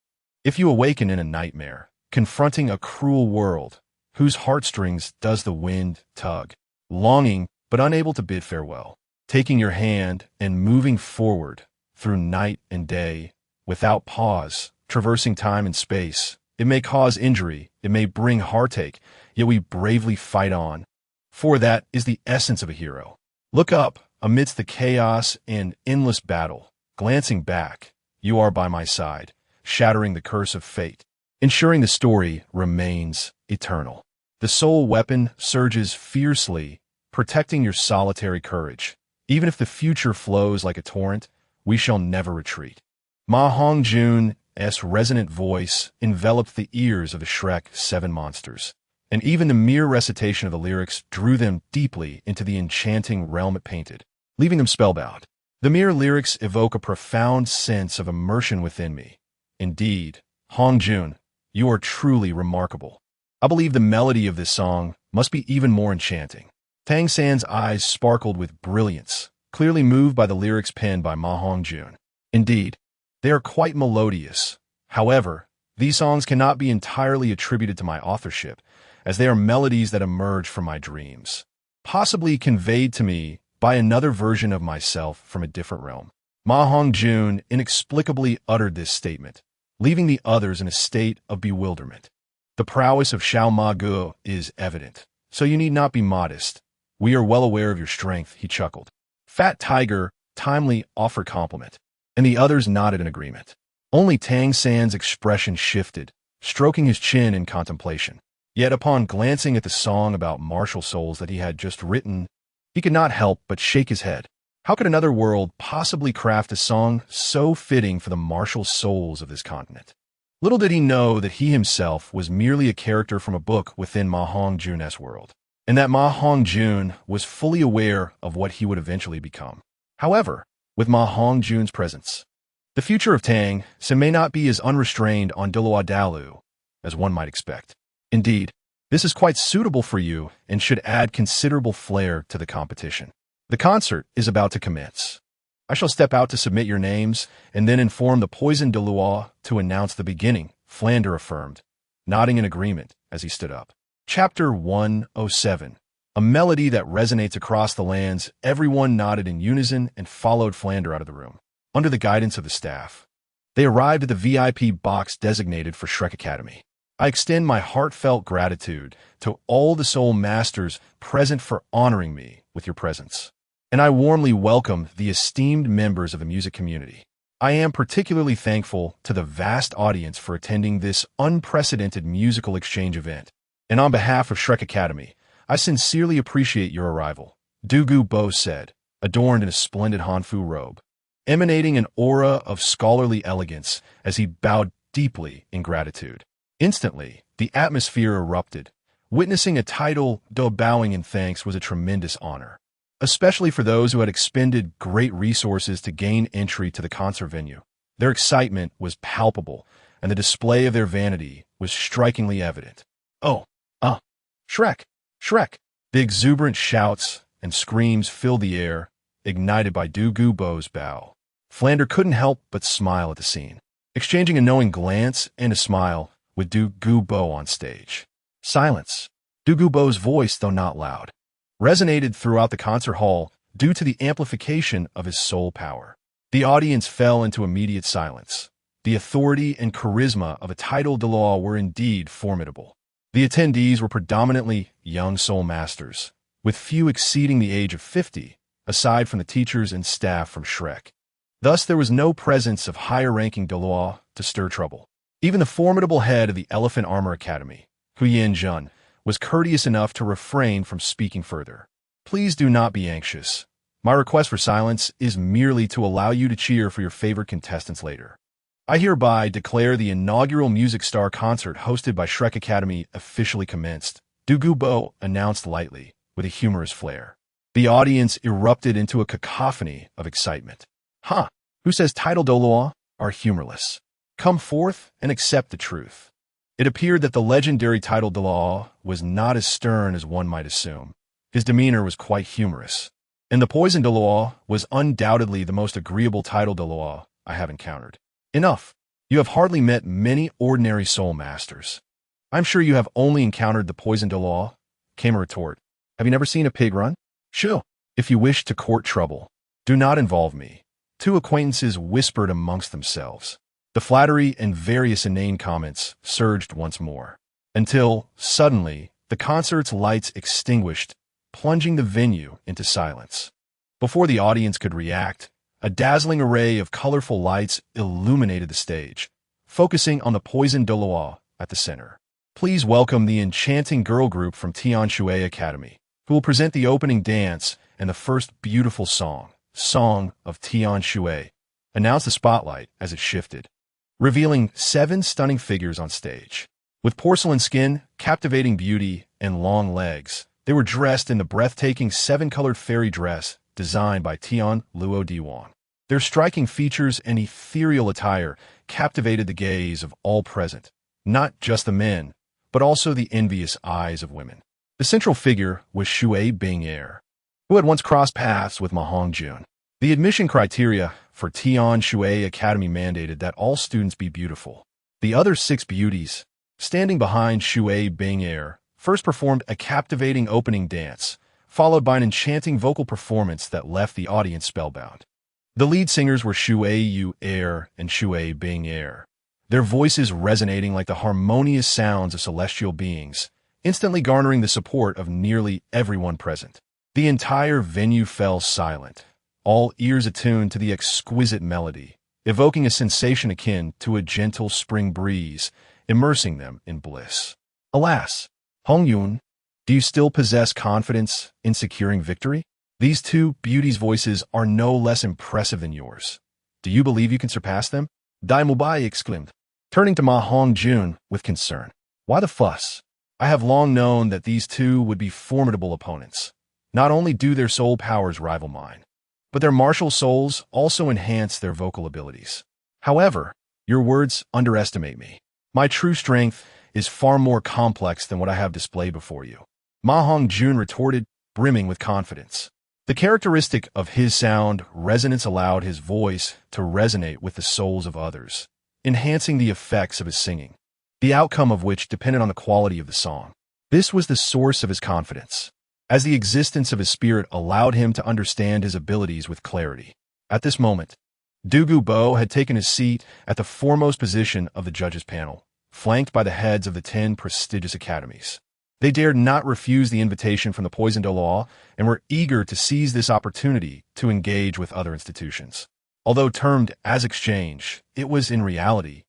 Speaker 1: If you awaken in a nightmare, confronting a cruel world, whose heartstrings does the wind tug, longing but unable to bid farewell, taking your hand and moving forward through night and day, without pause, traversing time and space, it may cause injury, it may bring heartache, yet we bravely fight on. For that is the essence of a hero. Look up, amidst the chaos and endless battle, glancing back, you are by my side, shattering the curse of fate, ensuring the story remains eternal. The soul weapon surges fiercely, protecting your solitary courage. Even if the future flows like a torrent, we shall never retreat. Ma Hongjun's resonant voice enveloped the ears of the Shrek 7 monsters, and even the mere recitation of the lyrics drew them deeply into the enchanting realm it painted, leaving them spellbound. The mere lyrics evoke a profound sense of immersion within me. Indeed, Hongjun, you are truly remarkable. I believe the melody of this song must be even more enchanting. Tang San's eyes sparkled with brilliance, clearly moved by the lyrics penned by Ma Hongjun. Indeed, they are quite melodious. However, these songs cannot be entirely attributed to my authorship, as they are melodies that emerge from my dreams, possibly conveyed to me by another version of myself from a different realm. Ma Hongjun inexplicably uttered this statement, leaving the others in a state of bewilderment. The prowess of Xiao Ma Guo is evident, so you need not be modest. We are well aware of your strength, he chuckled. Fat Tiger timely offered compliment, and the others nodded in agreement. Only Tang San's expression shifted, stroking his chin in contemplation. Yet upon glancing at the song about martial souls that he had just written, he could not help but shake his head. How could another world possibly craft a song so fitting for the martial souls of this continent? Little did he know that he himself was merely a character from a book within Ma Hongjun's world, and that Ma Hongjun was fully aware of what he would eventually become. However, with Ma Hongjun's presence, the future of Tang San may not be as unrestrained on Douluo as one might expect. Indeed, this is quite suitable for you and should add considerable flair to the competition. The concert is about to commence. I shall step out to submit your names and then inform the poisoned Douluo to announce the beginning, Flander affirmed, nodding in agreement as he stood up. Chapter 107. A melody that resonates across the lands. Everyone nodded in unison and followed Flander out of the room, under the guidance of the staff. They arrived at the VIP box designated for Shrek Academy. I extend my heartfelt gratitude to all the Soul Masters present for honoring me with your presence, and I warmly welcome the esteemed members of the music community. I am particularly thankful to the vast audience for attending this unprecedented musical exchange event, and on behalf of Shrek Academy, I sincerely appreciate your arrival, Douluo Bo said, adorned in a splendid Hanfu robe, emanating an aura of scholarly elegance as he bowed deeply in gratitude. Instantly, the atmosphere erupted. Witnessing a title do bowing in thanks was a tremendous honor, especially for those who had expended great resources to gain entry to the concert venue. Their excitement was palpable, and the display of their vanity was strikingly evident. Oh, Shrek! Shrek! The exuberant shouts and screams filled the air, ignited by Douluo Bo's bow. Flander couldn't help but smile at the scene, exchanging a knowing glance and a smile with Douluo Bo on stage. Silence. Douluo Bo's voice, though not loud, resonated throughout the concert hall due to the amplification of his soul power. The audience fell into immediate silence. The authority and charisma of a title Douluo were indeed formidable. The attendees were predominantly young soul masters, with few exceeding the age of 50, aside from the teachers and staff from Shrek. Thus, there was no presence of higher-ranking Douluo to stir trouble. Even the formidable head of the Elephant Armor Academy, Hongjun, was courteous enough to refrain from speaking further. Please do not be anxious. My request for silence is merely to allow you to cheer for your favorite contestants later. I hereby declare the inaugural Music Star concert hosted by Shrek Academy officially commenced, Douluo announced lightly, with a humorous flair. The audience erupted into a cacophony of excitement. Who says title Douluo are humorless? Come forth and accept the truth. It appeared that the legendary title Douluo was not as stern as one might assume. His demeanor was quite humorous. And the poison Douluo was undoubtedly the most agreeable title Douluo I have encountered. Enough. You have hardly met many ordinary soul masters. I'm sure you have only encountered the poison Douluo, came a retort. Have you never seen a pig run? Shoo. If you wish to court trouble, do not involve me. Two acquaintances whispered amongst themselves. The flattery and various inane comments surged once more, until, suddenly, the concert's lights extinguished, plunging the venue into silence. Before the audience could react, a dazzling array of colorful lights illuminated the stage, focusing on the poison Douluo at the center. Please welcome the enchanting girl group from Tianshui Academy, who will present the opening dance and the first beautiful song, Song of Tianshui, announced the spotlight as it shifted, revealing 7 stunning figures on stage. With porcelain skin, captivating beauty, and long legs, they were dressed in the breathtaking 7-colored fairy dress designed by Luo Diwan. Their striking features and ethereal attire captivated the gaze of all present, not just the men, but also the envious eyes of women. The central figure was Shui Bing'er, who had once crossed paths with Ma Hongjun. The admission criteria for Tianshui Academy mandated that all students be beautiful. The other 6 beauties, standing behind Shui Bing'er, first performed a captivating opening dance, followed by an enchanting vocal performance that left the audience spellbound. The lead singers were Shui Yu-er and Shui Bing'er, their voices resonating like the harmonious sounds of celestial beings, instantly garnering the support of nearly everyone present. The entire venue fell silent, all ears attuned to the exquisite melody, evoking a sensation akin to a gentle spring breeze, immersing them in bliss. Alas, Hongjun, do you still possess confidence in securing victory? These 2 beauties' voices are no less impressive than yours. Do you believe you can surpass them? Dai Mubai exclaimed, turning to Ma Hongjun with concern. Why the fuss? I have long known that these 2 would be formidable opponents. Not only do their soul powers rival mine, but their martial souls also enhance their vocal abilities. However, your words underestimate me. My true strength is far more complex than what I have displayed before you. Ma Hongjun retorted, brimming with confidence. The characteristic of his sound resonance allowed his voice to resonate with the souls of others, enhancing the effects of his singing, the outcome of which depended on the quality of the song. This was the source of his confidence, as the existence of his spirit allowed him to understand his abilities with clarity. At this moment, Douluo had taken his seat at the foremost position of the judges' panel, flanked by the heads of the 10 prestigious academies. They dared not refuse the invitation from the poison Douluo and were eager to seize this opportunity to engage with other institutions. Although termed as exchange, it was in reality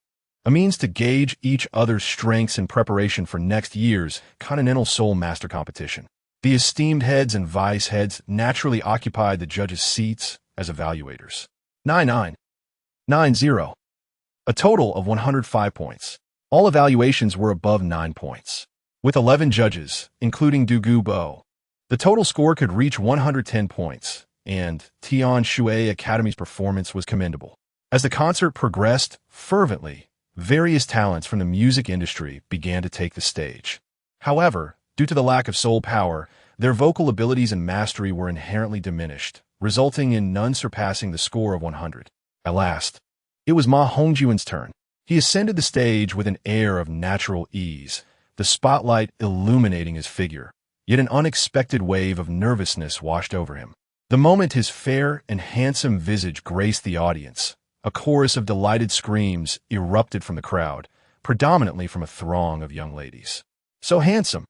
Speaker 1: a means to gauge each other's strengths in preparation for next year's Continental Soul Master Competition. The esteemed heads and vice heads naturally occupied the judges' seats as evaluators. 9990. A total of 105 points. All evaluations were above 9 points. With 11 judges, including Douluo, the total score could reach 110 points, and Tianshui Academy's performance was commendable. As the concert progressed fervently, various talents from the music industry began to take the stage. However, due to the lack of soul power, their vocal abilities and mastery were inherently diminished, resulting in none surpassing the score of 100. At last, it was Ma Hongjun's turn. He ascended the stage with an air of natural ease, the spotlight illuminating his figure, yet an unexpected wave of nervousness washed over him. The moment his fair and handsome visage graced the audience, a chorus of delighted screams erupted from the crowd, predominantly from a throng of young ladies. So handsome!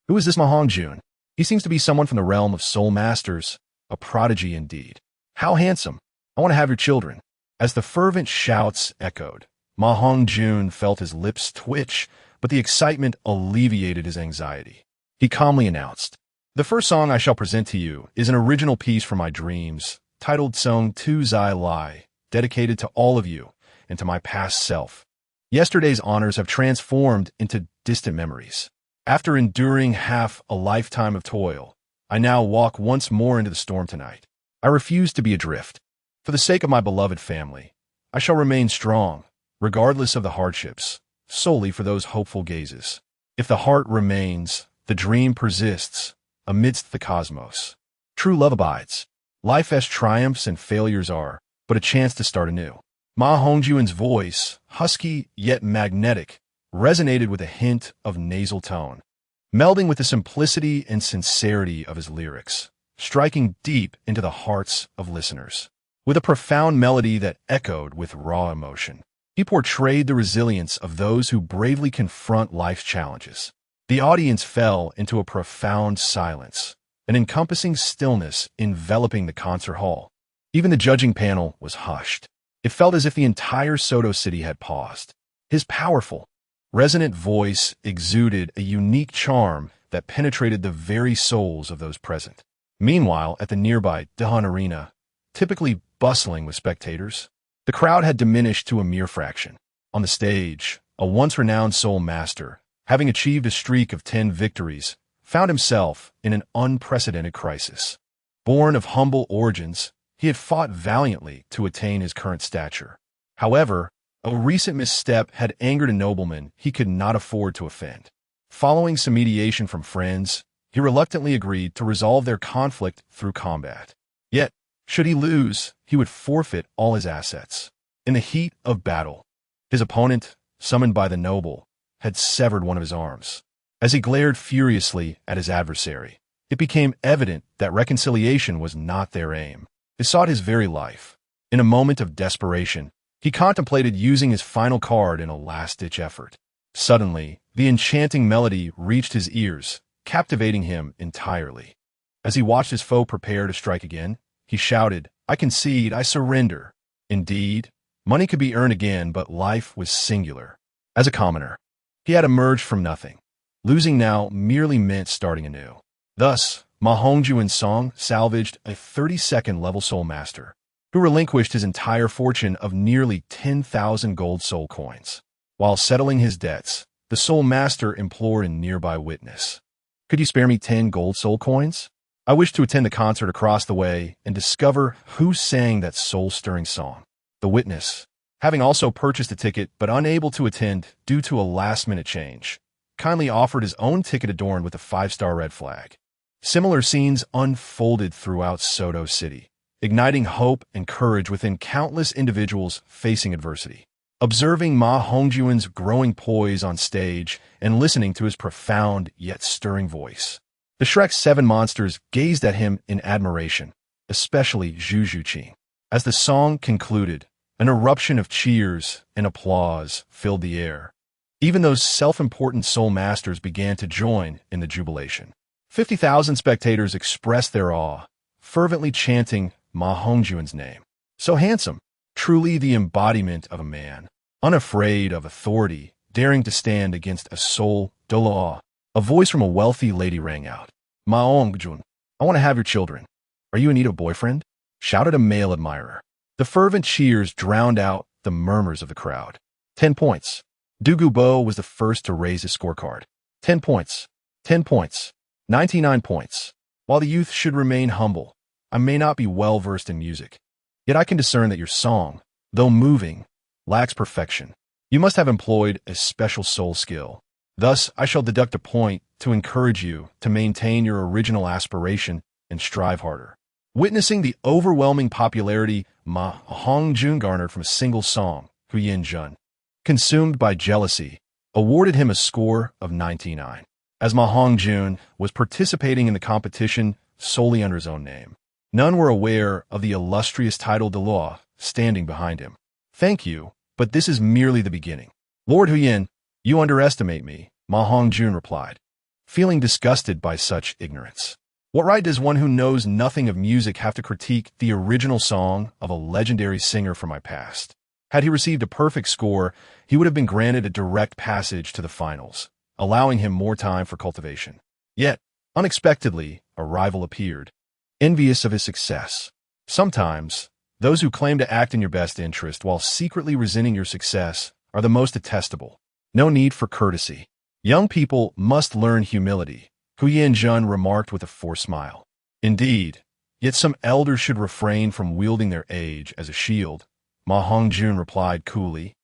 Speaker 1: Who is this Ma Hongjun? He seems to be someone from the realm of soul masters, a prodigy indeed. How handsome! I want to have your children. As the fervent shouts echoed, Ma Hongjun felt his lips twitch, but the excitement alleviated his anxiety. He calmly announced, "The first song I shall present to you is an original piece from my dreams, titled Song Tu Zai Lai, dedicated to all of you and to my past self. Yesterday's honors have transformed into distant memories. After enduring half a lifetime of toil, I now walk once more into the storm tonight. I refuse to be adrift. For the sake of my beloved family, I shall remain strong, regardless of the hardships, solely for those hopeful gazes. If the heart remains, the dream persists amidst the cosmos. True love abides. Life as triumphs and failures are but a chance to start anew." Ma Hongjun's voice, husky yet magnetic, resonated with a hint of nasal tone, melding with the simplicity and sincerity of his lyrics, striking deep into the hearts of listeners. With a profound melody that echoed with raw emotion, he portrayed the resilience of those who bravely confront life's challenges. The audience fell into a profound silence, an encompassing stillness enveloping the concert hall. Even the judging panel was hushed. It felt as if the entire Soto city had paused. His powerful, resonant voice exuded a unique charm that penetrated the very souls of those present. Meanwhile, at the nearby Dahan Arena, typically bustling with spectators, the crowd had diminished to a mere fraction. On the stage, a once-renowned soul master, having achieved a streak of 10 victories, found himself in an unprecedented crisis. Born of humble origins, he had fought valiantly to attain his current stature. However, a recent misstep had angered a nobleman he could not afford to offend. Following some mediation from friends, he reluctantly agreed to resolve their conflict through combat. Yet, should he lose, he would forfeit all his assets. In the heat of battle, his opponent, summoned by the noble, had severed one of his arms. As he glared furiously at his adversary, it became evident that reconciliation was not their aim. They sought his very life. In a moment of desperation, he contemplated using his final card in a last-ditch effort. Suddenly, the enchanting melody reached his ears, captivating him entirely. As he watched his foe prepare to strike again, he shouted, "I concede, I surrender." Indeed, money could be earned again, but life was singular. As a commoner, he had emerged from nothing. Losing now merely meant starting anew. Thus, Ma Hongjun's song salvaged a 32nd level soul master, who relinquished his entire fortune of nearly 10,000 gold soul coins. While settling his debts, the soul master implored a nearby witness, "Could you spare me 10 gold soul coins? I wish to attend the concert across the way and discover who sang that soul-stirring song." The witness, having also purchased a ticket but unable to attend due to a last-minute change, kindly offered his own ticket adorned with a 5-star red flag. Similar scenes unfolded throughout Soto City, igniting hope and courage within countless individuals facing adversity. Observing Ma Hongjun's growing poise on stage and listening to his profound yet stirring voice, the Shrek's 7 monsters gazed at him in admiration, especially Jujuqi. As the song concluded, an eruption of cheers and applause filled the air. Even those self-important soul masters began to join in the jubilation. 50,000 spectators expressed their awe, fervently chanting Ma Hongjun's name. So handsome, truly the embodiment of a man, unafraid of authority, daring to stand against a soul Douluo. A voice from a wealthy lady rang out. "Ma Hongjun, I want to have your children. Are you in need of a boyfriend?" shouted a male admirer. The fervent cheers drowned out the murmurs of the crowd. 10 points. Douluo was the first to raise his scorecard. 10 points. 10 points. 99 points. While the youth should remain humble, I may not be well-versed in music. Yet I can discern that your song, though moving, lacks perfection. You must have employed a special soul skill. Thus, I shall deduct a point to encourage you to maintain your original aspiration and strive harder. Witnessing the overwhelming popularity Ma Hongjun garnered from a single song, Hongjun, consumed by jealousy, awarded him a score of 99. As Ma Hongjun was participating in the competition solely under his own name, none were aware of the illustrious title Douluo standing behind him. "Thank you, but this is merely the beginning. Lord Huyin, you underestimate me," Ma Hongjun replied, feeling disgusted by such ignorance. What right does one who knows nothing of music have to critique the original song of a legendary singer from my past? Had he received a perfect score, he would have been granted a direct passage to the finals, allowing him more time for cultivation. Yet, unexpectedly, a rival appeared, envious of his success. Sometimes, those who claim to act in your best interest while secretly resenting your success are the most detestable. No need for courtesy. Young people must learn humility, Hongjun remarked with a forced smile. Indeed, yet some elders should refrain from wielding their age as a shield, Hongjun replied coolly,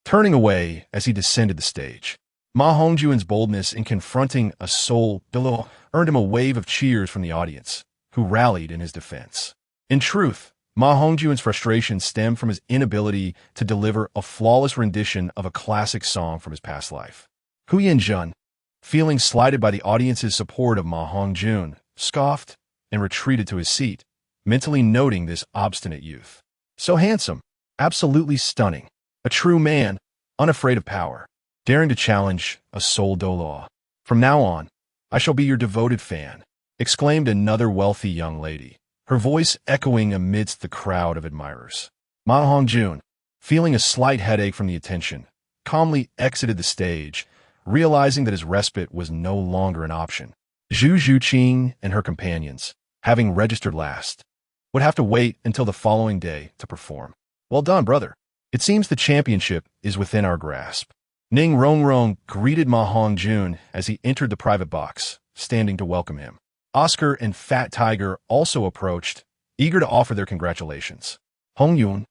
Speaker 1: turning away as he descended the stage. Hongjun's boldness in confronting a soul Douluo earned him a wave of cheers from the audience, who rallied in his defense. In truth, Hongjun's frustration stemmed from his inability to deliver a flawless rendition of a classic song from his past life. Hongjun, feeling slighted by the audience's support of Hongjun, scoffed and retreated to his seat, mentally noting this obstinate youth. So handsome, absolutely stunning, a true man, unafraid of power, daring to challenge a soul Douluo. From now on, I shall be your devoted fan, exclaimed another wealthy young lady, her voice echoing amidst the crowd of admirers. Hongjun, feeling a slight headache from the attention, calmly exited the stage, realizing that his respite was no longer an option. Zhu Zhuqing and her companions, having registered last, would have to wait until the following day to perform. Well done, brother. It seems the championship is within our grasp. Ning Rongrong greeted Hongjun as he entered the private box, standing to welcome him. Oscar and Fat Tiger also approached, eager to offer their congratulations. Hongjun,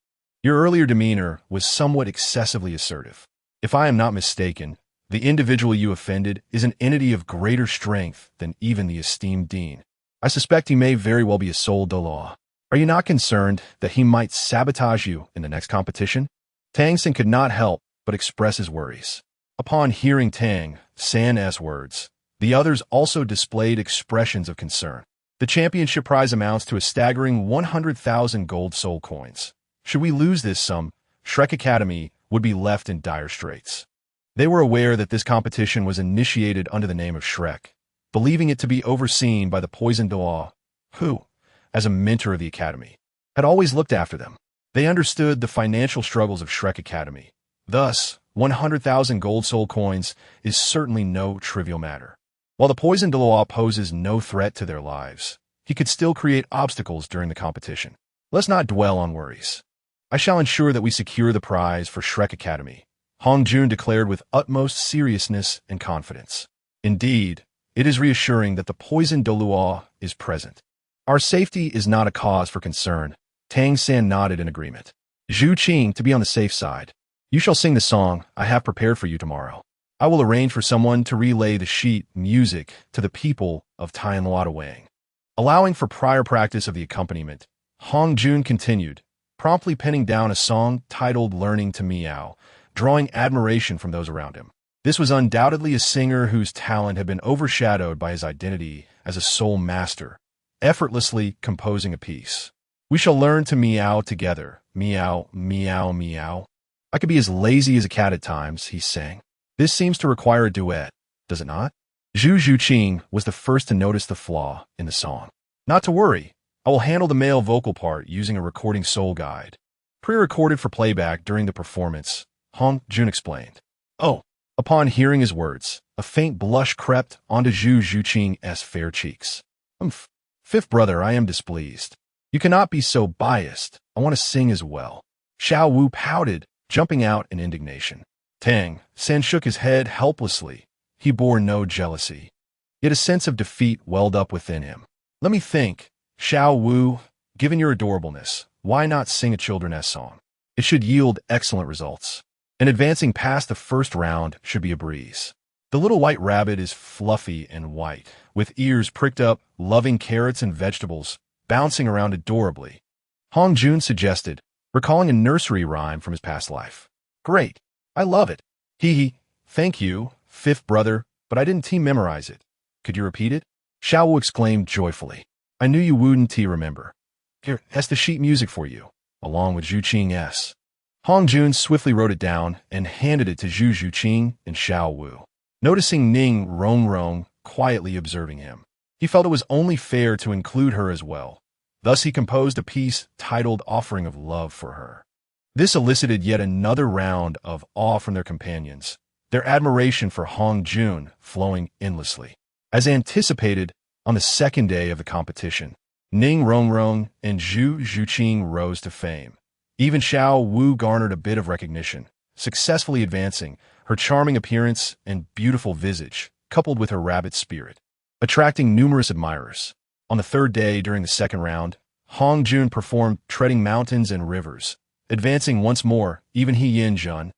Speaker 1: your earlier demeanor was somewhat excessively assertive. If I am not mistaken, the individual you offended is an entity of greater strength than even the esteemed dean. I suspect he may very well be a soul Douluo. Are you not concerned that he might sabotage you in the next competition? Tang San could not help but express his worries. Upon hearing Tang San's words, the others also displayed expressions of concern. The championship prize amounts to a staggering 100,000 gold soul coins. Should we lose this sum, Shrek Academy would be left in dire straits. They were aware that this competition was initiated under the name of Shrek, believing it to be overseen by the Poison Douluo, who, as a mentor of the Academy, had always looked after them. They understood the financial struggles of Shrek Academy. Thus, 100,000 gold soul coins is certainly no trivial matter. While the Poison Douluo poses no threat to their lives, he could still create obstacles during the competition. Let's not dwell on worries. I shall ensure that we secure the prize for Shrek Academy, Hongjun declared with utmost seriousness and confidence. Indeed, it is reassuring that the Poison Douluo is present. Our safety is not a cause for concern. Tang San nodded in agreement. Zhu Qing, to be on the safe side, you shall sing the song I have prepared for you tomorrow. I will arrange for someone to relay the sheet music to the people of Tianluotawang. Allowing for prior practice of the accompaniment, Hongjun continued, promptly penning down a song titled Learning to Meow, drawing admiration from those around him. This was undoubtedly a singer whose talent had been overshadowed by his identity as a soul master, effortlessly composing a piece. We shall learn to meow together. Meow, meow, meow. I could be as lazy as a cat at times, he sang. This seems to require a duet, does it not? Zhu Zhuqing was the first to notice the flaw in the song. Not to worry, I will handle the male vocal part using a recording soul guide. Pre-recorded for playback during the performance, Hongjun explained. Oh, upon hearing his words, a faint blush crept onto Zhu Zhuqing's fair cheeks. Fifth brother, I am displeased. You cannot be so biased. I want to sing as well. Xiao Wu pouted, jumping out in indignation. Tang San shook his head helplessly. He bore no jealousy. Yet a sense of defeat welled up within him. Let me think. Xiao Wu, given your adorableness, why not sing a children's song? It should yield excellent results. And advancing past the first round should be a breeze. The little white rabbit is fluffy and white, with ears pricked up, loving carrots and vegetables, bouncing around adorably. Hongjun suggested, recalling a nursery rhyme from his past life. Great. I love it. Hee. Thank you, fifth brother, but I didn't memorize it. Could you repeat it? Xiao Wu exclaimed joyfully. I knew you wouldn't remember. Here, that's the sheet music for you, along with Zhu Qing's. Hongjun swiftly wrote it down and handed it to Zhu Zhuqing and Xiao Wu, noticing Ning Rongrong quietly observing him. He felt it was only fair to include her as well. Thus he composed a piece titled Offering of Love for her. This elicited yet another round of awe from their companions, their admiration for Hongjun flowing endlessly. As anticipated, on the second day of the competition, Ning Rongrong and Zhu Zhuqing rose to fame. Even Xiao Wu garnered a bit of recognition, successfully advancing her charming appearance and beautiful visage, coupled with her rabbit spirit, attracting numerous admirers. On the third day during the second round, Hongjun performed Treading Mountains and Rivers, advancing once more. Even He Yin Jun,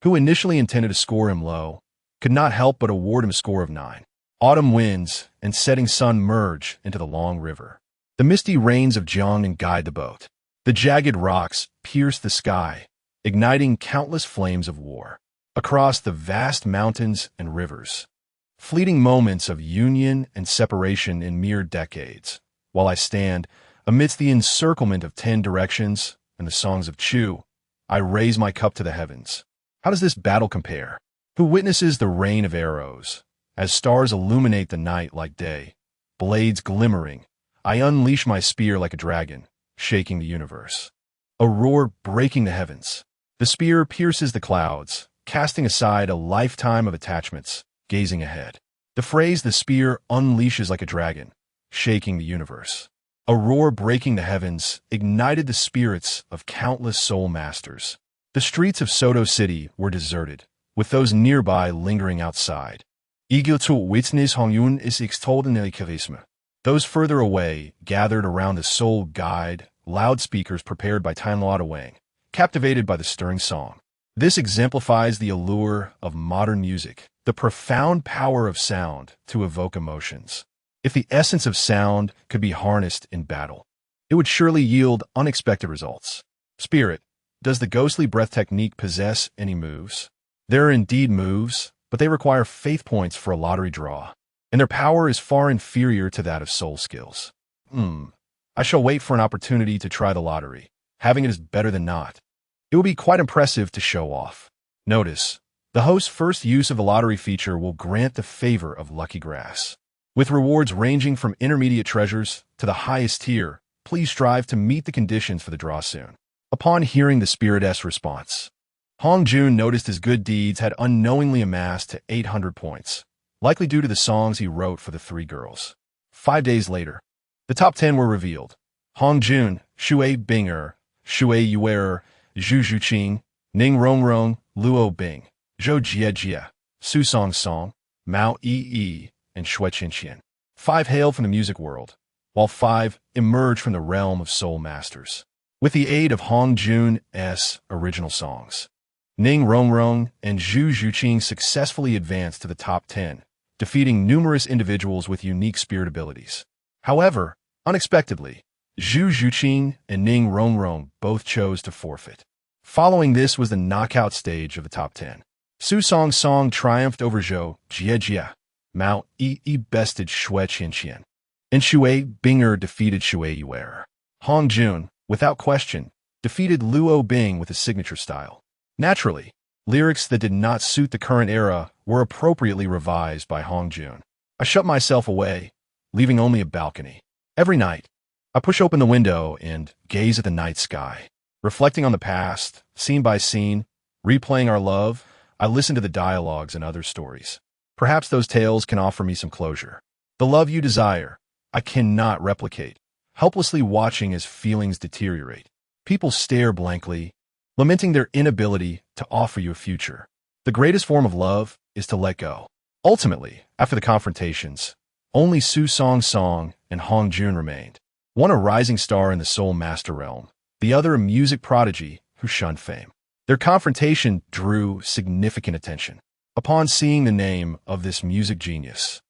Speaker 1: who initially intended to score him low, could not help but award him a score of 9. Autumn winds and setting sun merge into the long river. The misty rains of Jiangnan guide the boat. The jagged rocks pierce the sky, igniting countless flames of war. Across the vast mountains and rivers, fleeting moments of union and separation in mere decades, while I stand amidst the encirclement of 10 directions and the songs of Chu, I raise my cup to the heavens. How does this battle compare? Who witnesses the rain of arrows? As stars illuminate the night like day, blades glimmering, I unleash my spear like a dragon, shaking the universe. A roar breaking the heavens. The spear pierces the clouds, casting aside a lifetime of attachments, gazing ahead. The phrase "the spear unleashes like a dragon," shaking the universe. A roar breaking the heavens ignited the spirits of countless soul masters. The streets of Soto City were deserted, with those nearby lingering outside. Eager to witness Hongjun is extraordinary charisma. Those further away gathered around the soul guide, loudspeakers prepared by Tianluo Wang, captivated by the stirring song. This exemplifies the allure of modern music, the profound power of sound to evoke emotions. If the essence of sound could be harnessed in battle, it would surely yield unexpected results. Spirit, does the ghostly breath technique possess any moves? There are indeed moves, but they require faith points for a lottery draw, and their power is far inferior to that of soul skills. I shall wait for an opportunity to try the lottery. Having it is better than not. It will be quite impressive to show off. Notice, the host's first use of the lottery feature will grant the favor of lucky grass. With rewards ranging from intermediate treasures to the highest tier, please strive to meet the conditions for the draw soon. Upon hearing the Spirit's response, Hongjun noticed his good deeds had unknowingly amassed to 800 points, likely due to the songs he wrote for the 3 girls. 5 days later, the top 10 were revealed. Hongjun, Shui Binger, Shui Yuer, Zhu Zhuqing, Ning Rongrong, Luo Bing, Zhou Jiejie, Su Song Song, Mao Yi, and Shui Qinqian. 5 hailed from the music world, while 5 emerged from the realm of soul masters. With the aid of Hongjun's original songs, Ning Rongrong and Zhu Zhuqing successfully advanced to the top 10, defeating numerous individuals with unique spirit abilities. However, unexpectedly, Zhu Zhuqing and Ning Rongrong both chose to forfeit. Following this was the knockout stage of the top 10. Su Song Song triumphed over Zhou Jiejie, Mao Yi bested Shui Qinqian, and Shui Binger defeated Shui Yuer. Hongjun, without question, defeated Luo Bing with his signature style. Naturally, lyrics that did not suit the current era were appropriately revised by Hongjun. I shut myself away, leaving only a balcony. Every night, I push open the window and gaze at the night sky. Reflecting on the past, scene by scene, replaying our love, I listen to the dialogues and other stories. Perhaps those tales can offer me some closure. The love you desire, I cannot replicate, helplessly watching as feelings deteriorate. People stare blankly, lamenting their inability to offer you a future. The greatest form of love is to let go. Ultimately, after the confrontations, only Su Song Song and Hongjun remained. One a rising star in the soul master realm, the other a music prodigy who shunned fame. Their confrontation drew significant attention. Upon seeing the name of this music genius,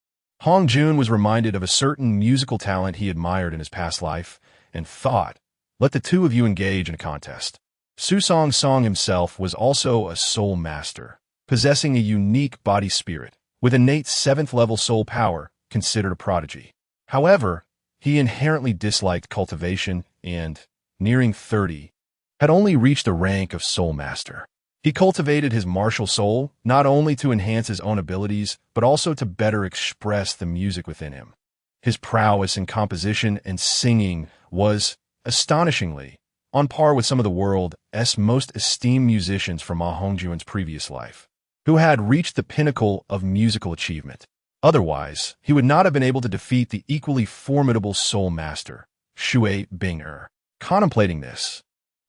Speaker 1: Hongjun was reminded of a certain musical talent he admired in his past life and thought, let the two of you engage in a contest. Su Song Song himself was also a soul master, possessing a unique body spirit, with innate 7th-level soul power, considered a prodigy. However, he inherently disliked cultivation and, nearing 30, had only reached the rank of soul master. He cultivated his martial soul not only to enhance his own abilities, but also to better express the music within him. His prowess in composition and singing was, astonishingly, on par with some of the world's most esteemed musicians from Hongjun's previous life, who had reached the pinnacle of musical achievement. Otherwise, he would not have been able to defeat the equally formidable soul master, Shui Bing-er. Contemplating this,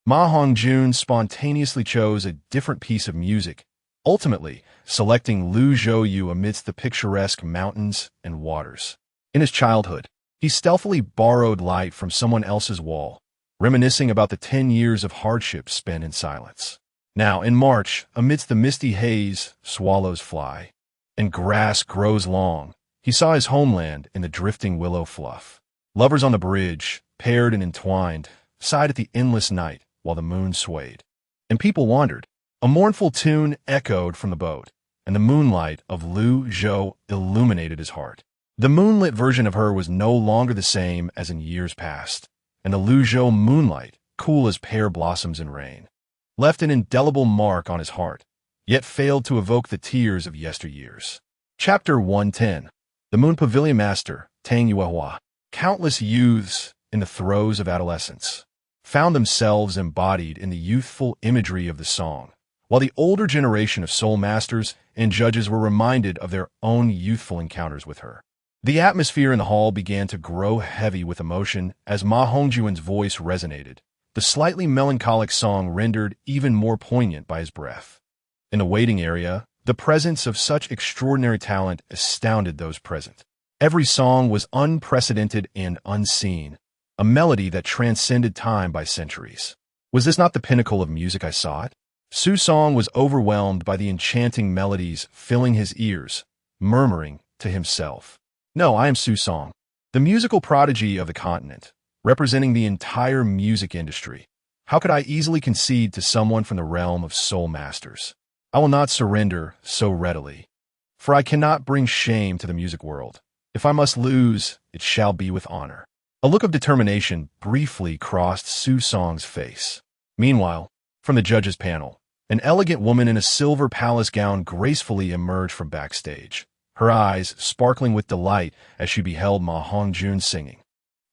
Speaker 1: Ma Hongjun spontaneously chose a different piece of music, ultimately selecting Lu Zhouyu amidst the picturesque mountains and waters. In his childhood, he stealthily borrowed light from someone else's wall, reminiscing about the 10 years of hardship spent in silence. Now, in March, amidst the misty haze, swallows fly, and grass grows long, he saw his homeland in the drifting willow fluff. Lovers on the bridge, paired and entwined, sighed at the endless night while the moon swayed. And people wandered. A mournful tune echoed from the boat, and the moonlight of Lu Zhou illuminated his heart. The moonlit version of her was no longer the same as in years past, and the Lu Zhou moonlight, cool as pear blossoms in rain, left an indelible mark on his heart, yet failed to evoke the tears of yesteryears. Chapter 110. The Moon Pavilion Master, Tang Yuehua. Countless youths, in the throes of adolescence, found themselves embodied in the youthful imagery of the song, while the older generation of soul masters and judges were reminded of their own youthful encounters with her. The atmosphere in the hall began to grow heavy with emotion as Ma Hongjun's voice resonated, the slightly melancholic song rendered even more poignant by his breath. In the waiting area, the presence of such extraordinary talent astounded those present. Every song was unprecedented and unseen, a melody that transcended time by centuries. Was this not the pinnacle of music I sought? Su Song was overwhelmed by the enchanting melodies filling his ears, murmuring to himself, "No, I am Su Song, the musical prodigy of the continent, representing the entire music industry. How could I easily concede to someone from the realm of soul masters? I will not surrender so readily, for I cannot bring shame to the music world. If I must lose, it shall be with honor." A look of determination briefly crossed Su Song's face. Meanwhile, from the judges' panel, an elegant woman in a silver palace gown gracefully emerged from backstage, her eyes sparkling with delight as she beheld Ma Hongjun singing,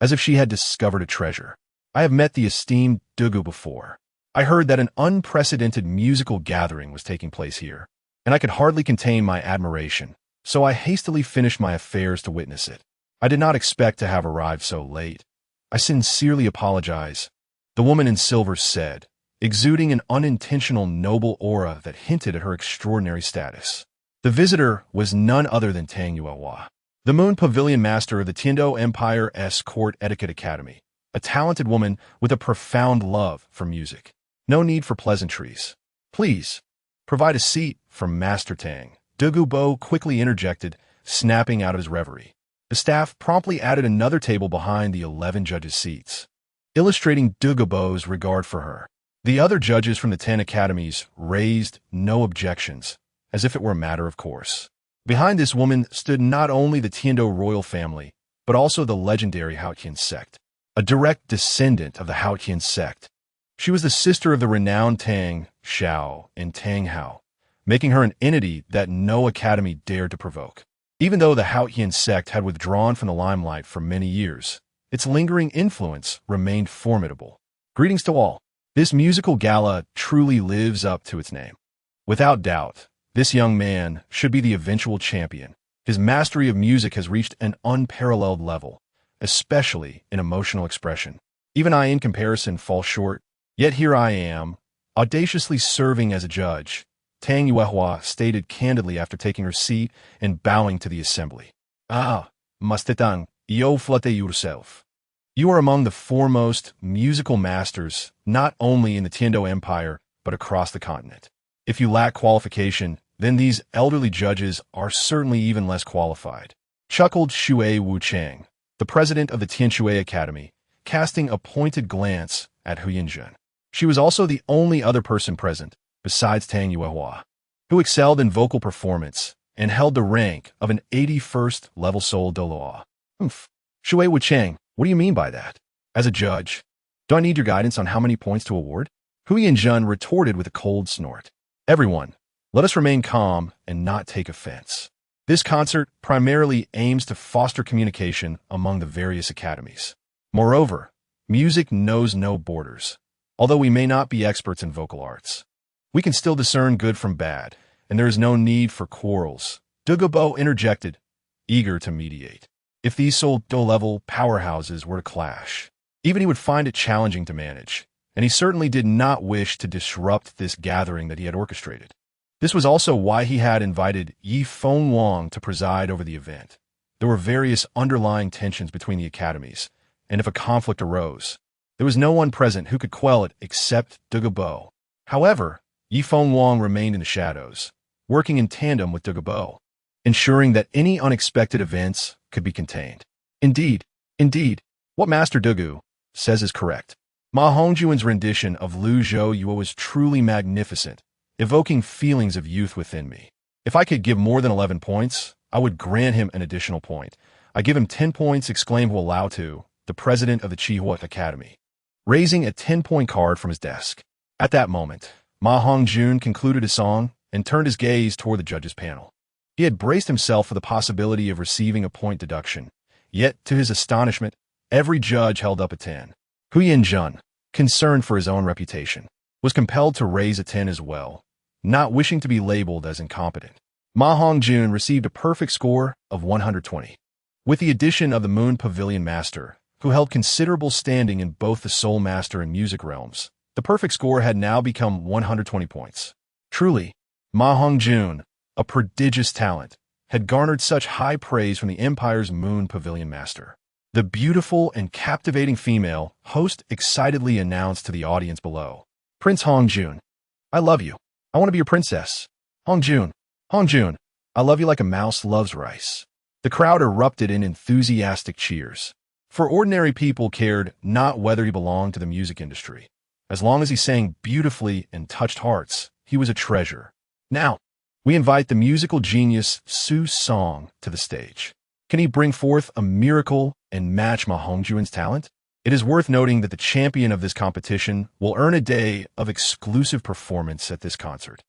Speaker 1: as if she had discovered a treasure. I have met the esteemed Douluo before. I heard that an unprecedented musical gathering was taking place here, and I could hardly contain my admiration, so I hastily finished my affairs to witness it. I did not expect to have arrived so late. I sincerely apologize, the woman in silver said, exuding an unintentional noble aura that hinted at her extraordinary status. The visitor was none other than Tang Yuehua, the Moon Pavilion Master of the Tiando Empire's Court Etiquette Academy, a talented woman with a profound love for music. No need for pleasantries. Please, provide a seat for Master Tang, Douluo quickly interjected, snapping out of his reverie. The staff promptly added another table behind the 11 judges' seats, illustrating Douluo's regard for her. The other judges from the 10 academies raised no objections, as if it were a matter of course. Behind this woman stood not only the Tiando royal family, but also the legendary Haotian sect, a direct descendant of the Haotian sect. She was the sister of the renowned Tang Xiao and Tang Hao, making her an entity that no academy dared to provoke. Even though the Haotian sect had withdrawn from the limelight for many years, its lingering influence remained formidable. Greetings to all. This musical gala truly lives up to its name. Without doubt, this young man should be the eventual champion. His mastery of music has reached an unparalleled level, especially in emotional expression. Even I, in comparison, fall short. Yet here I am, audaciously serving as a judge, Tang Yuehua stated candidly after taking her seat and bowing to the assembly. Ah, Mastetang, you flatte yourself. You are among the foremost musical masters, not only in the Tiando Empire, but across the continent. If you lack qualification, then these elderly judges are certainly even less qualified, chuckled Shui Wuchang, the president of the Tianshui Academy, casting a pointed glance at Hongjun. She was also the only other person present, besides Tang Yuehua, who excelled in vocal performance and held the rank of an 81st level soul Douluo. Shui Wuchang, what do you mean by that? As a judge, do I need your guidance on how many points to award? Hongjun retorted with a cold snort. Everyone, let us remain calm and not take offense. This concert primarily aims to foster communication among the various academies. Moreover, music knows no borders. Although we may not be experts in vocal arts, we can still discern good from bad, and there is no need for quarrels. Douluo interjected, eager to mediate. If these Seoul-level powerhouses were to clash, even he would find it challenging to manage, and he certainly did not wish to disrupt this gathering that he had orchestrated. This was also why he had invited Yi Feng to preside over the event. There were various underlying tensions between the academies, and if a conflict arose, there was no one present who could quell it except Douluo. However, Yi Feng remained in the shadows, working in tandem with Douluo, ensuring that any unexpected events could be contained. Indeed, what Master Douluo says is correct. Ma Hongjun's rendition of Lu Zhou Yuo was truly magnificent, evoking feelings of youth within me. If I could give more than 11 points, I would grant him an additional point. I give him 10 points, exclaimed Wu Lao Tu, the president of the Chihua Academy, raising a 10-point card from his desk. At that moment, Ma Hongjun concluded his song and turned his gaze toward the judges' panel. He had braced himself for the possibility of receiving a point deduction, yet, to his astonishment, every judge held up a 10. Hongjun, concerned for his own reputation, was compelled to raise a 10 as well, not wishing to be labeled as incompetent. Ma Hongjun received a perfect score of 120. With the addition of the Moon Pavilion Master, who held considerable standing in both the Soul Master and music realms, the perfect score had now become 120 points. Truly, Ma Hongjun, a prodigious talent, had garnered such high praise from the Empire's Moon Pavilion Master. The beautiful and captivating female host excitedly announced to the audience below, "Prince Hongjun, I love you. I want to be your princess. Hongjun, I love you like a mouse loves rice." The crowd erupted in enthusiastic cheers. For ordinary people cared not whether he belonged to the music industry. As long as he sang beautifully and touched hearts, he was a treasure. Now, we invite the musical genius Su Song to the stage. Can he bring forth a miracle and match Ma Hongjun's talent? It is worth noting that the champion of this competition will earn a day of exclusive performance at this concert.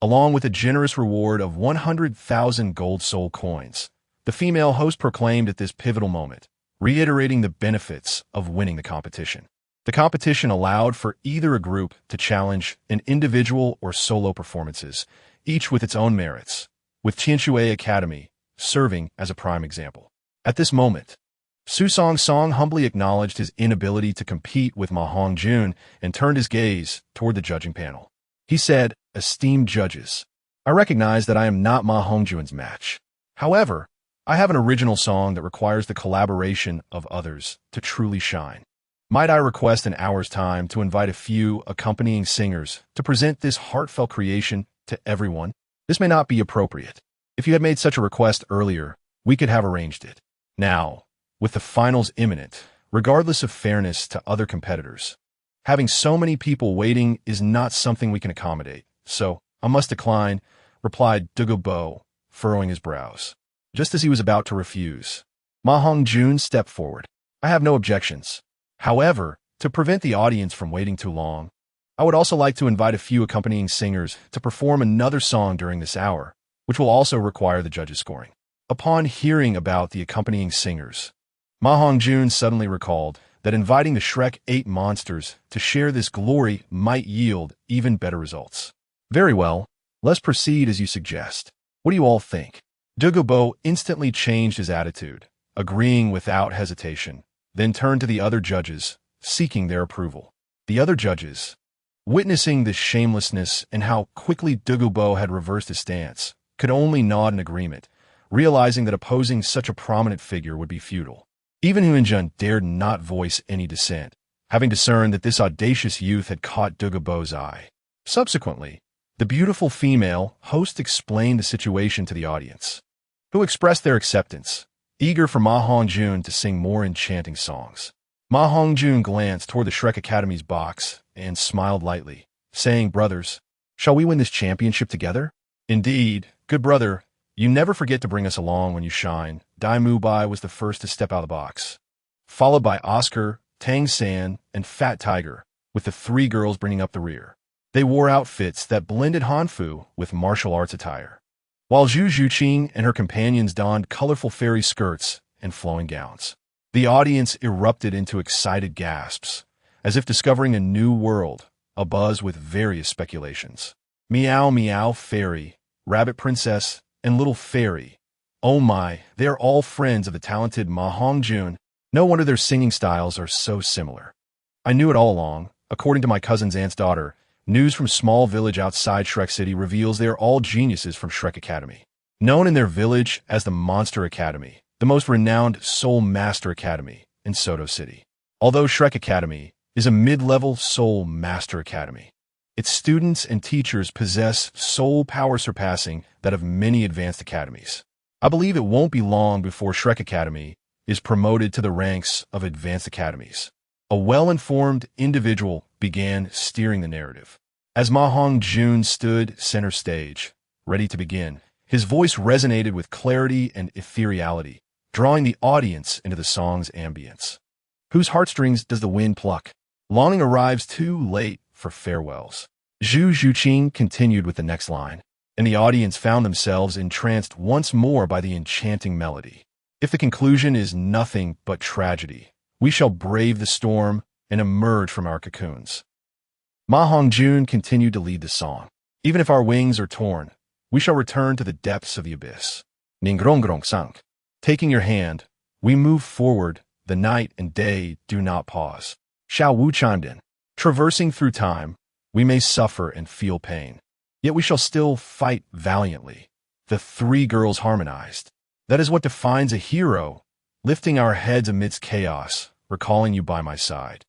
Speaker 1: Along with a generous reward of 100,000 gold soul coins, the female host proclaimed at this pivotal moment, reiterating the benefits of winning the competition. The competition allowed for either a group to challenge an individual or solo performances, each with its own merits, with Qianxue Academy serving as a prime example. At this moment, Su Song humbly acknowledged his inability to compete with Ma Hongjun and turned his gaze toward the judging panel. He said, "Esteemed judges, I recognize that I am not Ma Hongjun's match. However, I have an original song that requires the collaboration of others to truly shine. Might I request an hour's time to invite a few accompanying singers to present this heartfelt creation to everyone? This may not be appropriate. If you had made such a request earlier, we could have arranged it. Now, with the finals imminent, regardless of fairness to other competitors, having so many people waiting is not something we can accommodate, so I must decline," replied Douluo, furrowing his brows. Just as he was about to refuse, Ma Hongjun stepped forward. "I have no objections. However, to prevent the audience from waiting too long, I would also like to invite a few accompanying singers to perform another song during this hour, which will also require the judges' scoring." Upon hearing about the accompanying singers, Ma Hongjun suddenly recalled that inviting the Shrek 8 monsters to share this glory might yield even better results. "Very well, let's proceed as you suggest. What do you all think?" Douluo instantly changed his attitude, agreeing without hesitation, then turned to the other judges, seeking their approval. The other judges, witnessing this shamelessness and how quickly Douluo had reversed his stance, could only nod in agreement, realizing that opposing such a prominent figure would be futile. Even Hongjun dared not voice any dissent, having discerned that this audacious youth had caught Douluo's eye. Subsequently, the beautiful female host explained the situation to the audience, who expressed their acceptance, eager for Ma Hongjun to sing more enchanting songs. Ma Hongjun glanced toward the Shrek Academy's box and smiled lightly, saying, "Brothers, shall we win this championship together?" "Indeed, good brother, you never forget to bring us along when you shine." Dai Mubai was the first to step out of the box, followed by Oscar, Tang San, and Fat Tiger, with the three girls bringing up the rear. They wore outfits that blended Hanfu with martial arts attire. while Zhu Zhuqing and her companions donned colorful fairy skirts and flowing gowns. The audience erupted into excited gasps, as if discovering a new world, abuzz with various speculations. Meow Meow Fairy, Rabbit Princess, and Little Fairy. Oh my, they are all friends of the talented Ma Hongjun. No wonder their singing styles are so similar. I knew it all along. According to my cousin's aunt's daughter, news from small village outside Shrek City reveals they are all geniuses from Shrek Academy. Known in their village as the Monster Academy, the most renowned Soul Master Academy in Soto City. Although Shrek Academy is a mid-level Soul Master Academy, its students and teachers possess soul power surpassing that of many advanced academies. I believe it won't be long before Shrek Academy is promoted to the ranks of advanced academies. A well-informed individual began steering the narrative. As Ma Hongjun stood center stage, ready to begin, his voice resonated with clarity and ethereality, drawing the audience into the song's ambience. Whose heartstrings does the wind pluck? Longing arrives too late for farewells. Zhu Zhuqing continued with the next line, and the audience found themselves entranced once more by the enchanting melody. If the conclusion is nothing but tragedy, we shall brave the storm and emerge from our cocoons. Ma Hongjun continued to lead the song. Even if our wings are torn, we shall return to the depths of the abyss. Ningrongrong sank. Taking your hand, we move forward. The night and day do not pause. Xiao Wu Chandin. Traversing through time, we may suffer and feel pain, yet we shall still fight valiantly. The three girls harmonized. That is what defines a hero, lifting our heads amidst chaos, recalling you by my side,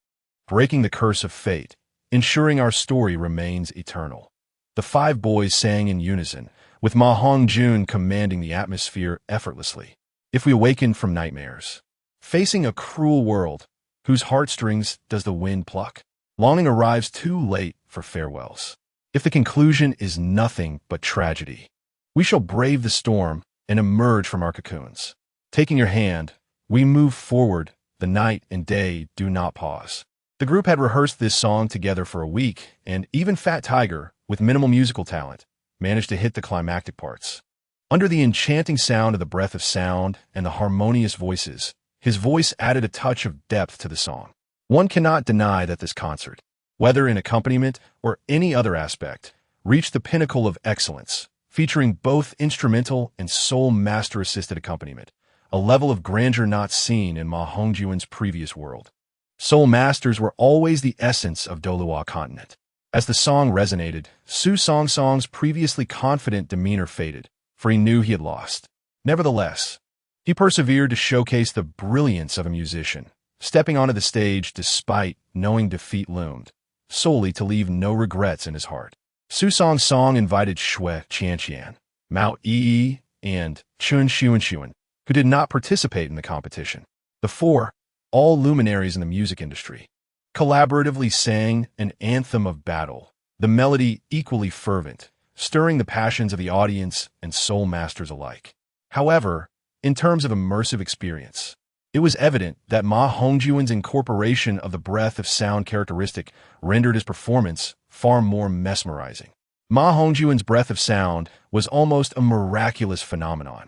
Speaker 1: breaking the curse of fate, ensuring our story remains eternal. The five boys sang in unison, with Ma Hongjun commanding the atmosphere effortlessly. If we awaken from nightmares, facing a cruel world, whose heartstrings does the wind pluck? Longing arrives too late for farewells. If the conclusion is nothing but tragedy, we shall brave the storm and emerge from our cocoons. Taking your hand, we move forward. The night and day do not pause. The group had rehearsed this song together for a week, and even Fat Tiger, with minimal musical talent, managed to hit the climactic parts. Under the enchanting sound of the breath of sound and the harmonious voices, his voice added a touch of depth to the song. One cannot deny that this concert, whether in accompaniment or any other aspect, reached the pinnacle of excellence, featuring both instrumental and soul master-assisted accompaniment, a level of grandeur not seen in Ma Hongjun's previous world. Soul masters were always the essence of Douluo continent. As the song resonated, Su Song's previously confident demeanor faded, for he knew he had lost. Nevertheless, he persevered to showcase the brilliance of a musician, stepping onto the stage despite knowing defeat loomed, solely to leave no regrets in his heart. Su Song's song invited Shui Qianqian, Mao Yi, and Chun Xuan, who did not participate in the competition. The four, all luminaries in the music industry, collaboratively sang an anthem of battle, the melody equally fervent, stirring the passions of the audience and soul masters alike. However, in terms of immersive experience, it was evident that Ma Hongjun's incorporation of the breath of sound characteristic rendered his performance far more mesmerizing. Ma Hongjun's breath of sound was almost a miraculous phenomenon.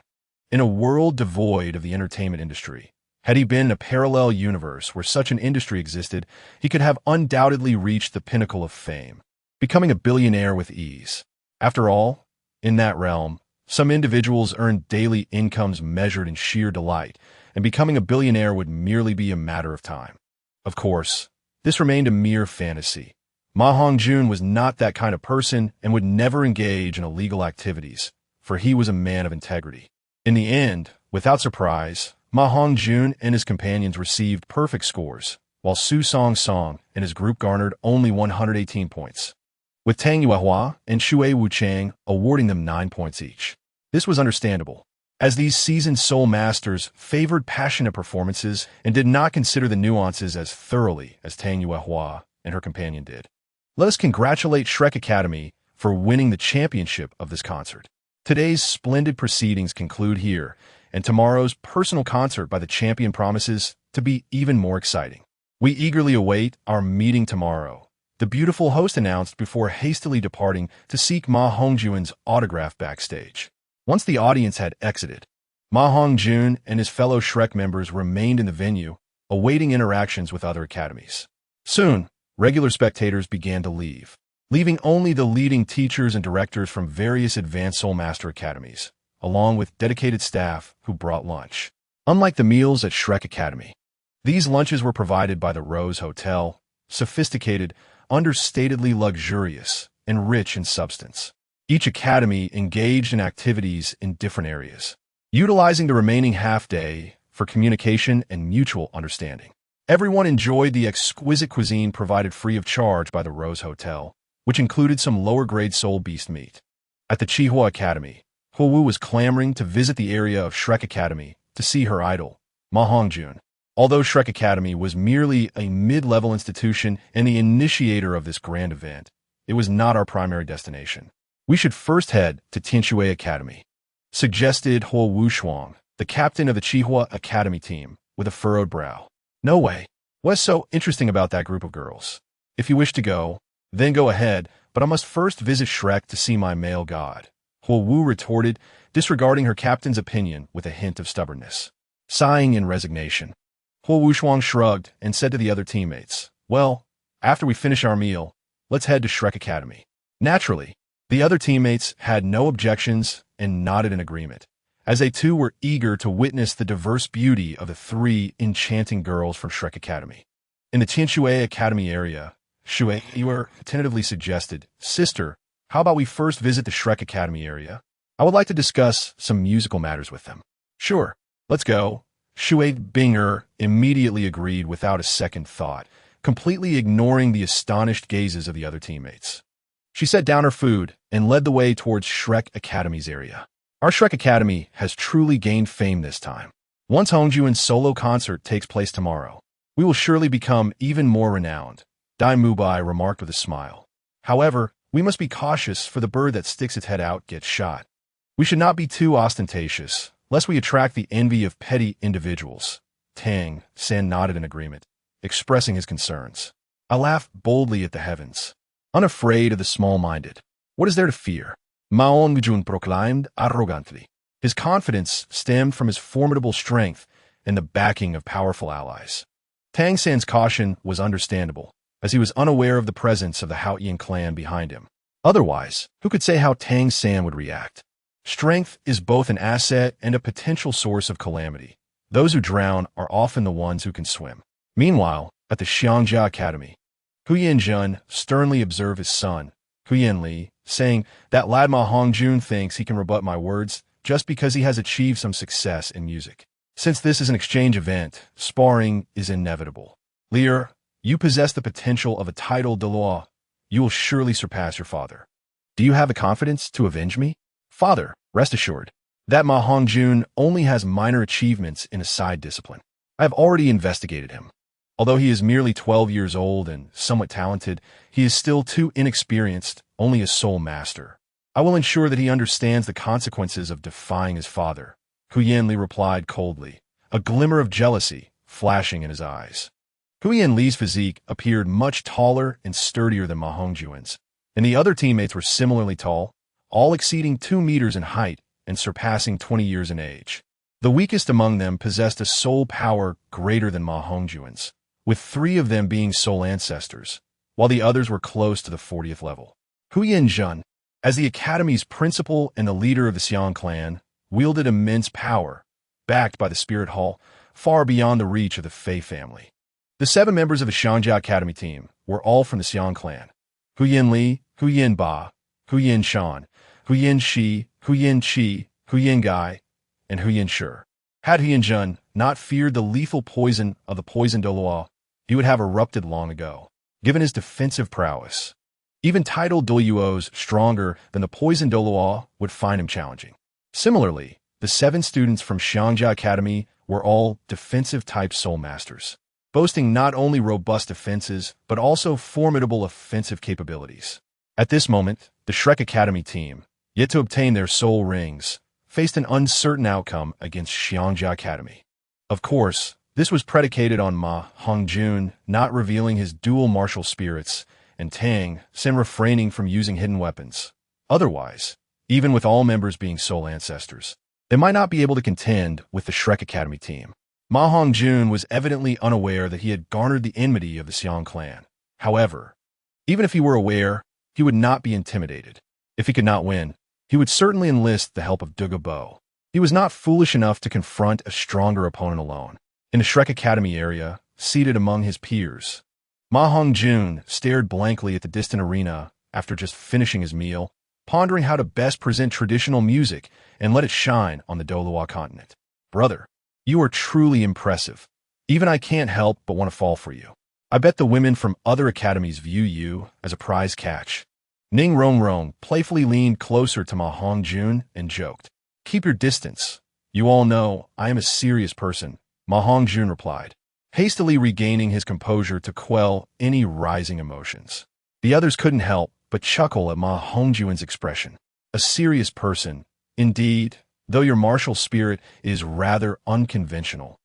Speaker 1: In a world devoid of the entertainment industry, had he been in a parallel universe where such an industry existed, he could have undoubtedly reached the pinnacle of fame, becoming a billionaire with ease. After all, in that realm, some individuals earned daily incomes measured in sheer delight, and becoming a billionaire would merely be a matter of time. Of course, this remained a mere fantasy. Ma Hongjun was not that kind of person and would never engage in illegal activities, for he was a man of integrity. In the end, without surprise, Ma Hongjun and his companions received perfect scores, while Su Song and his group garnered only 118 points, with Tang Yuehua and Shui Wuchang awarding them 9 points each. This was understandable, as these seasoned soul masters favored passionate performances and did not consider the nuances as thoroughly as Tang Yuehua and her companion did. Let us congratulate Shrek Academy for winning the championship of this concert. Today's splendid proceedings conclude here, and tomorrow's personal concert by the champion promises to be even more exciting. We eagerly await our meeting tomorrow, the beautiful host announced before hastily departing to seek Ma Hongjun's autograph backstage. Once the audience had exited, Ma Hongjun and his fellow Shrek members remained in the venue, awaiting interactions with other academies. Soon, regular spectators began to leave, leaving only the leading teachers and directors from various advanced Soul Master academies, along with dedicated staff who brought lunch. Unlike the meals at Shrek Academy, these lunches were provided by the Rose Hotel, sophisticated, understatedly luxurious, and rich in substance. Each academy engaged in activities in different areas, utilizing the remaining half-day for communication and mutual understanding. Everyone enjoyed the exquisite cuisine provided free of charge by the Rose Hotel, which included some lower-grade soul beast meat. At the Chihua Academy, Huowu was clamoring to visit the area of Shrek Academy to see her idol, Ma Hongjun. Although Shrek Academy was merely a mid-level institution and the initiator of this grand event, it was not our primary destination. We should first head to Tianshui Academy, suggested Huowu Shuang, the captain of the Chihua Academy team, with a furrowed brow. No way. What's so interesting about that group of girls? If you wish to go, then go ahead, but I must first visit Shrek to see my male god, Huowu retorted, disregarding her captain's opinion with a hint of stubbornness. Sighing in resignation, Huowu Shuang shrugged and said to the other teammates, well, after we finish our meal, let's head to Shrek Academy. Naturally, the other teammates had no objections and nodded in agreement, as they too were eager to witness the diverse beauty of the three enchanting girls from Shrek Academy. In the Tianshui Academy area, Shui tentatively suggested, Sister, how about we first visit the Shrek Academy area? I would like to discuss some musical matters with them. Sure, let's go. Shui Binger immediately agreed without a second thought, completely ignoring the astonished gazes of the other teammates. She set down her food and led the way towards Shrek Academy's area. Our Shrek Academy has truly gained fame this time. Once Hongjun's solo concert takes place tomorrow, we will surely become even more renowned, Dai Mubai remarked with a smile. However, we must be cautious, for the bird that sticks its head out gets shot. We should not be too ostentatious, lest we attract the envy of petty individuals. Tang San nodded in agreement, expressing his concerns. I laughed boldly at the heavens, unafraid of the small-minded. What is there to fear? Ma Hongjun proclaimed arrogantly. His confidence stemmed from his formidable strength and the backing of powerful allies. Tang San's caution was understandable, as he was unaware of the presence of the Haoyan clan behind him. Otherwise, who could say how Tang San would react? Strength is both an asset and a potential source of calamity. Those who drown are often the ones who can swim. Meanwhile, at the Xiangjia Academy, Huyan Jun sternly observed his son, Huyan Li, saying, that lad Ma Hongjun thinks he can rebut my words just because he has achieved some success in music. Since this is an exchange event, sparring is inevitable. Lear, you possess the potential of a title Douluo. You will surely surpass your father. Do you have the confidence to avenge me? Father, rest assured that Ma Hongjun only has minor achievements in a side discipline. I have already investigated him. Although he is merely 12 years old and somewhat talented, he is still too inexperienced, only a soul master. I will ensure that he understands the consequences of defying his father, Huyan Li replied coldly, a glimmer of jealousy flashing in his eyes. Huyan Li's physique appeared much taller and sturdier than Ma Hongjun's, and the other teammates were similarly tall, all exceeding 2 meters in height and surpassing 20 years in age. The weakest among them possessed a soul power greater than Ma Hongjun's, with 3 of them being soul ancestors, while the others were close to the 40th level. Huyan Jun, as the academy's principal and the leader of the Xiang clan, wielded immense power, backed by the Spirit Hall, far beyond the reach of the Fei family. The 7 members of the Xiangjia Academy team were all from the Xiang clan: Huyan Li, Huyan Ba, Huyan Shan, Huyan Shi, Huyan Qi, Huyan Gai, and Huyan Shi. Had Huyan Jun not feared the lethal poison of the poison Douluo, he would have erupted long ago, given his defensive prowess. Even titled Douluos stronger than the poison Douluo would find him challenging. Similarly, the 7 students from Xiangjia Academy were all defensive-type soul masters, boasting not only robust defenses, but also formidable offensive capabilities. At this moment, the Shrek Academy team, yet to obtain their soul rings, faced an uncertain outcome against Xiangjia Academy. Of course, this was predicated on Ma Hongjun not revealing his dual martial spirits and Tang Sen refraining from using hidden weapons. Otherwise, even with all members being Soul ancestors. They might not be able to contend with the Shrek Academy team. Ma Hongjun was evidently unaware that he had garnered the enmity of the Xiong clan. However, even if he were aware, he would not be intimidated. If he could not win, he would certainly enlist the help of Douluo. He was not foolish enough to confront a stronger opponent alone. In the Shrek Academy area, seated among his peers, Ma Hongjun stared blankly at the distant arena after just finishing his meal, pondering how to best present traditional music and let it shine on the Douluo continent. Brother, you are truly impressive. Even I can't help but want to fall for you. I bet the women from other academies view you as a prize catch. Ning Rongrong playfully leaned closer to Ma Hongjun and joked. Keep your distance. You all know I am a serious person, Ma Hongjun replied, hastily regaining his composure to quell any rising emotions. The others couldn't help but chuckle at Ma Hongjun's expression. A serious person, indeed, though your martial spirit is rather unconventional.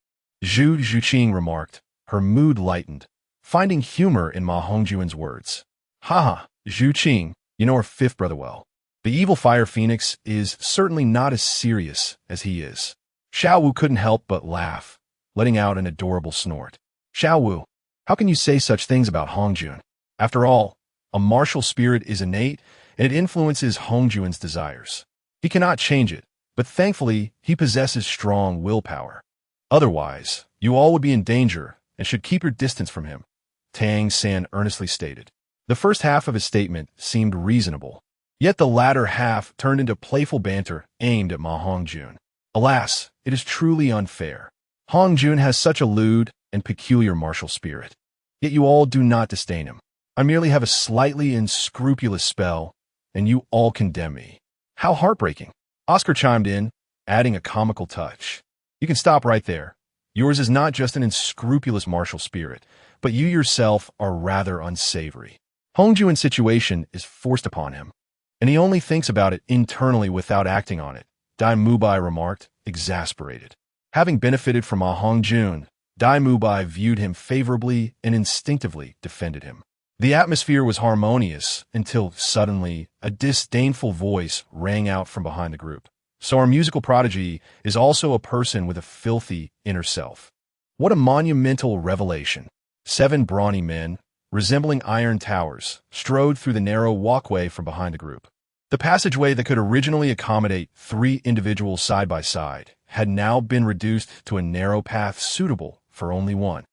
Speaker 1: Zhu Zhuqing remarked, her mood lightened, finding humor in Ma Hongjun's words. Haha, Zhuqing, you know our fifth brother well. The evil fire phoenix is certainly not as serious as he is. Xiao Wu couldn't help but laugh, letting out an adorable snort. Xiao Wu, how can you say such things about Hongjun? After all, a martial spirit is innate, and it influences Hongjun's desires. He cannot change it, but thankfully, he possesses strong willpower. Otherwise, you all would be in danger and should keep your distance from him, Tang San earnestly stated. The first half of his statement seemed reasonable, yet the latter half turned into playful banter aimed at Ma Hongjun. Alas, it is truly unfair. Hongjun has such a lewd and peculiar martial spirit, yet you all do not disdain him. I merely have a slightly unscrupulous spell, and you all condemn me. How heartbreaking. Oscar chimed in, adding a comical touch. You can stop right there. Yours is not just an unscrupulous martial spirit, but you yourself are rather unsavory. Hongjun's situation is forced upon him, and he only thinks about it internally without acting on it, Dai Mubai remarked, exasperated. Having benefited from Ma Hongjun, Dai Mubai viewed him favorably and instinctively defended him. The atmosphere was harmonious until suddenly a disdainful voice rang out from behind the group. So our musical prodigy is also a person with a filthy inner self. What a monumental revelation. 7 brawny men, resembling iron towers, strode through the narrow walkway from behind the group. The passageway that could originally accommodate 3 individuals side by side had now been reduced to a narrow path suitable for only one.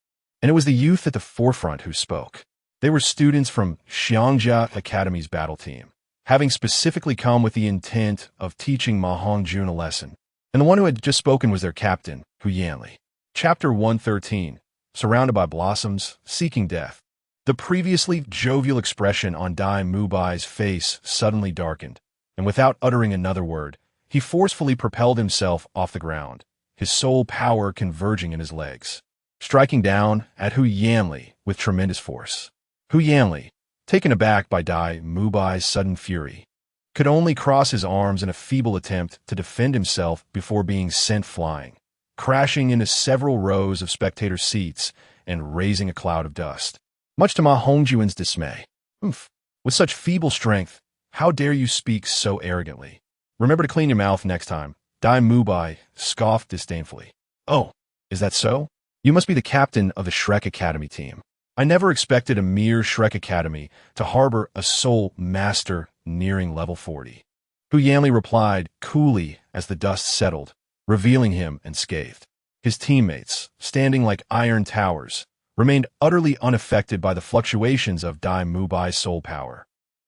Speaker 1: And it was the youth at the forefront who spoke. They were students from Xiangjia Academy's battle team, having specifically come with the intent of teaching Ma Hongjun a lesson. And the one who had just spoken was their captain, Hu Yanli. Chapter 113, Surrounded by Blossoms, Seeking Death. The previously jovial expression on Dai Mubai's face suddenly darkened, and without uttering another word, he forcefully propelled himself off the ground, his soul power converging in his legs, striking down at Hu Yanli with tremendous force. Hu Yanli, taken aback by Dai Mubai's sudden fury, could only cross his arms in a feeble attempt to defend himself before being sent flying, crashing into several rows of spectator seats and raising a cloud of dust. Much to Ma Hongjun's dismay. With such feeble strength, how dare you speak so arrogantly? Remember to clean your mouth next time, Dai Mubai scoffed disdainfully. Oh, is that so? You must be the captain of the Shrek Academy team. I never expected a mere Shrek Academy to harbor a soul master nearing level 40. Hu Yanli replied coolly as the dust settled, revealing him unscathed. His teammates, standing like iron towers, remained utterly unaffected by the fluctuations of Dai Mubai's soul power.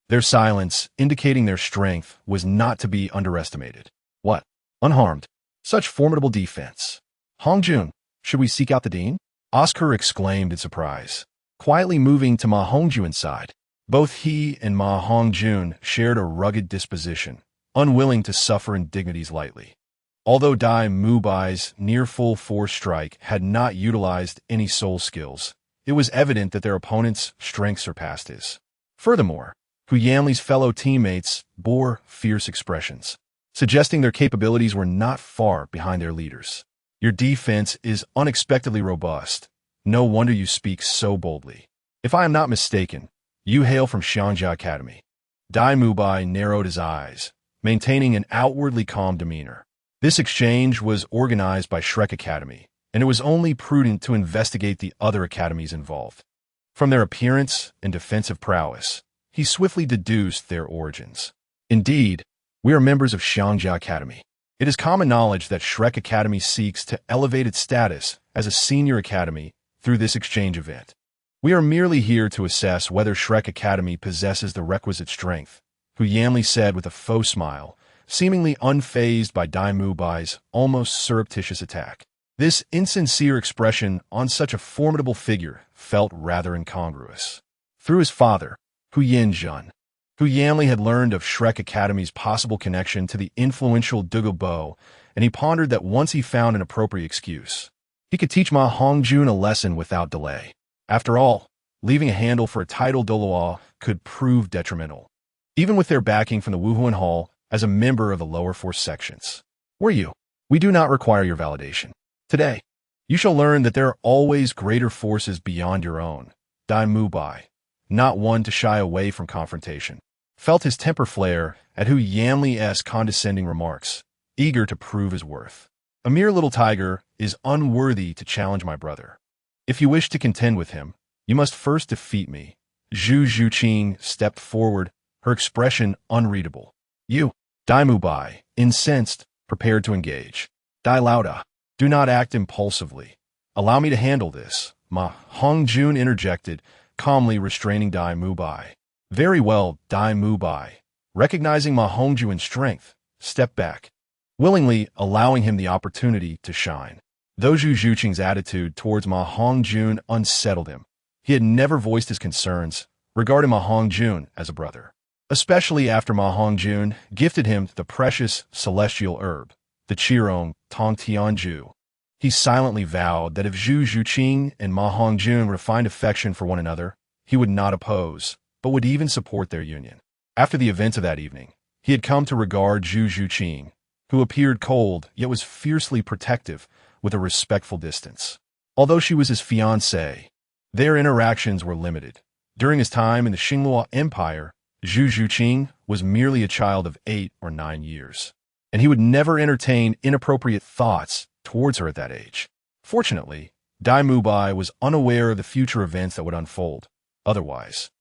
Speaker 1: Their silence, indicating their strength, was not to be underestimated. What? Unharmed? Such formidable defense. Hongjun, should we seek out the dean? Oscar exclaimed in surprise, quietly moving to Ma Hongjun's side. Both he and Ma Hongjun shared a rugged disposition, unwilling to suffer indignities lightly. Although Dai Mubai's near full force strike had not utilized any soul skills, it was evident that their opponent's strength surpassed his. Furthermore, Hu Yanli's fellow teammates bore fierce expressions, suggesting their capabilities were not far behind their leaders. Your defense is unexpectedly robust. No wonder you speak so boldly. If I am not mistaken, you hail from Xiangjia Academy. Dai Mubai narrowed his eyes, maintaining an outwardly calm demeanor. This exchange was organized by Shrek Academy, and it was only prudent to investigate the other academies involved. From their appearance and defensive prowess, he swiftly deduced their origins. Indeed, we are members of Hongjun Academy. It is common knowledge that Shrek Academy seeks to elevate its status as a senior academy through this exchange event. We are merely here to assess whether Shrek Academy possesses the requisite strength, Hu Yanli said with a faux smile, seemingly unfazed by Dai Mubai's almost surreptitious attack. This insincere expression on such a formidable figure felt rather incongruous. Through his father, Hu Yanjun, Hu Yanli had learned of Shrek Academy's possible connection to the influential Douluo, and he pondered that once he found an appropriate excuse, he could teach Ma Hongjun a lesson without delay. After all, leaving a handle for a title Douluo could prove detrimental, even with their backing from the Wuhuan Hall as a member of the lower force sections. Were you? We do not require your validation. Today, you shall learn that there are always greater forces beyond your own. Dai Mubai, not one to shy away from confrontation, felt his temper flare at Hu Yanli's condescending remarks, eager to prove his worth. A mere little tiger is unworthy to challenge my brother. If you wish to contend with him, you must first defeat me. Zhu Zhuqing stepped forward, her expression unreadable. You, Dai Mubai, incensed, prepared to engage. Dai Lauda, do not act impulsively. Allow me to handle this, Ma Hongjun interjected, calmly restraining Dai Mubai. Very well, Dai Mubai, recognizing Ma Hongjun's strength, stepped back, willingly allowing him the opportunity to shine. Though Zhu Zhuqing's attitude towards Ma Hongjun unsettled him, he had never voiced his concerns regarding Ma Hongjun as a brother, especially after Ma Hongjun gifted him the precious celestial herb, the Qirong Tong Tianju. He silently vowed that if Zhu Zhuqing and Ma Hongjun refined affection for one another, he would not oppose, but would even support their union. After the events of that evening, he had come to regard Zhu Zhuqing, who appeared cold yet was fiercely protective, with a respectful distance. Although she was his fiancée, their interactions were limited. During his time in the Xinghua Empire, Zhu Zhuqing was merely a child of 8 or 9 years, and he would never entertain inappropriate thoughts towards her at that age. Fortunately, Dai Mubai was unaware of the future events that would unfold. Otherwise,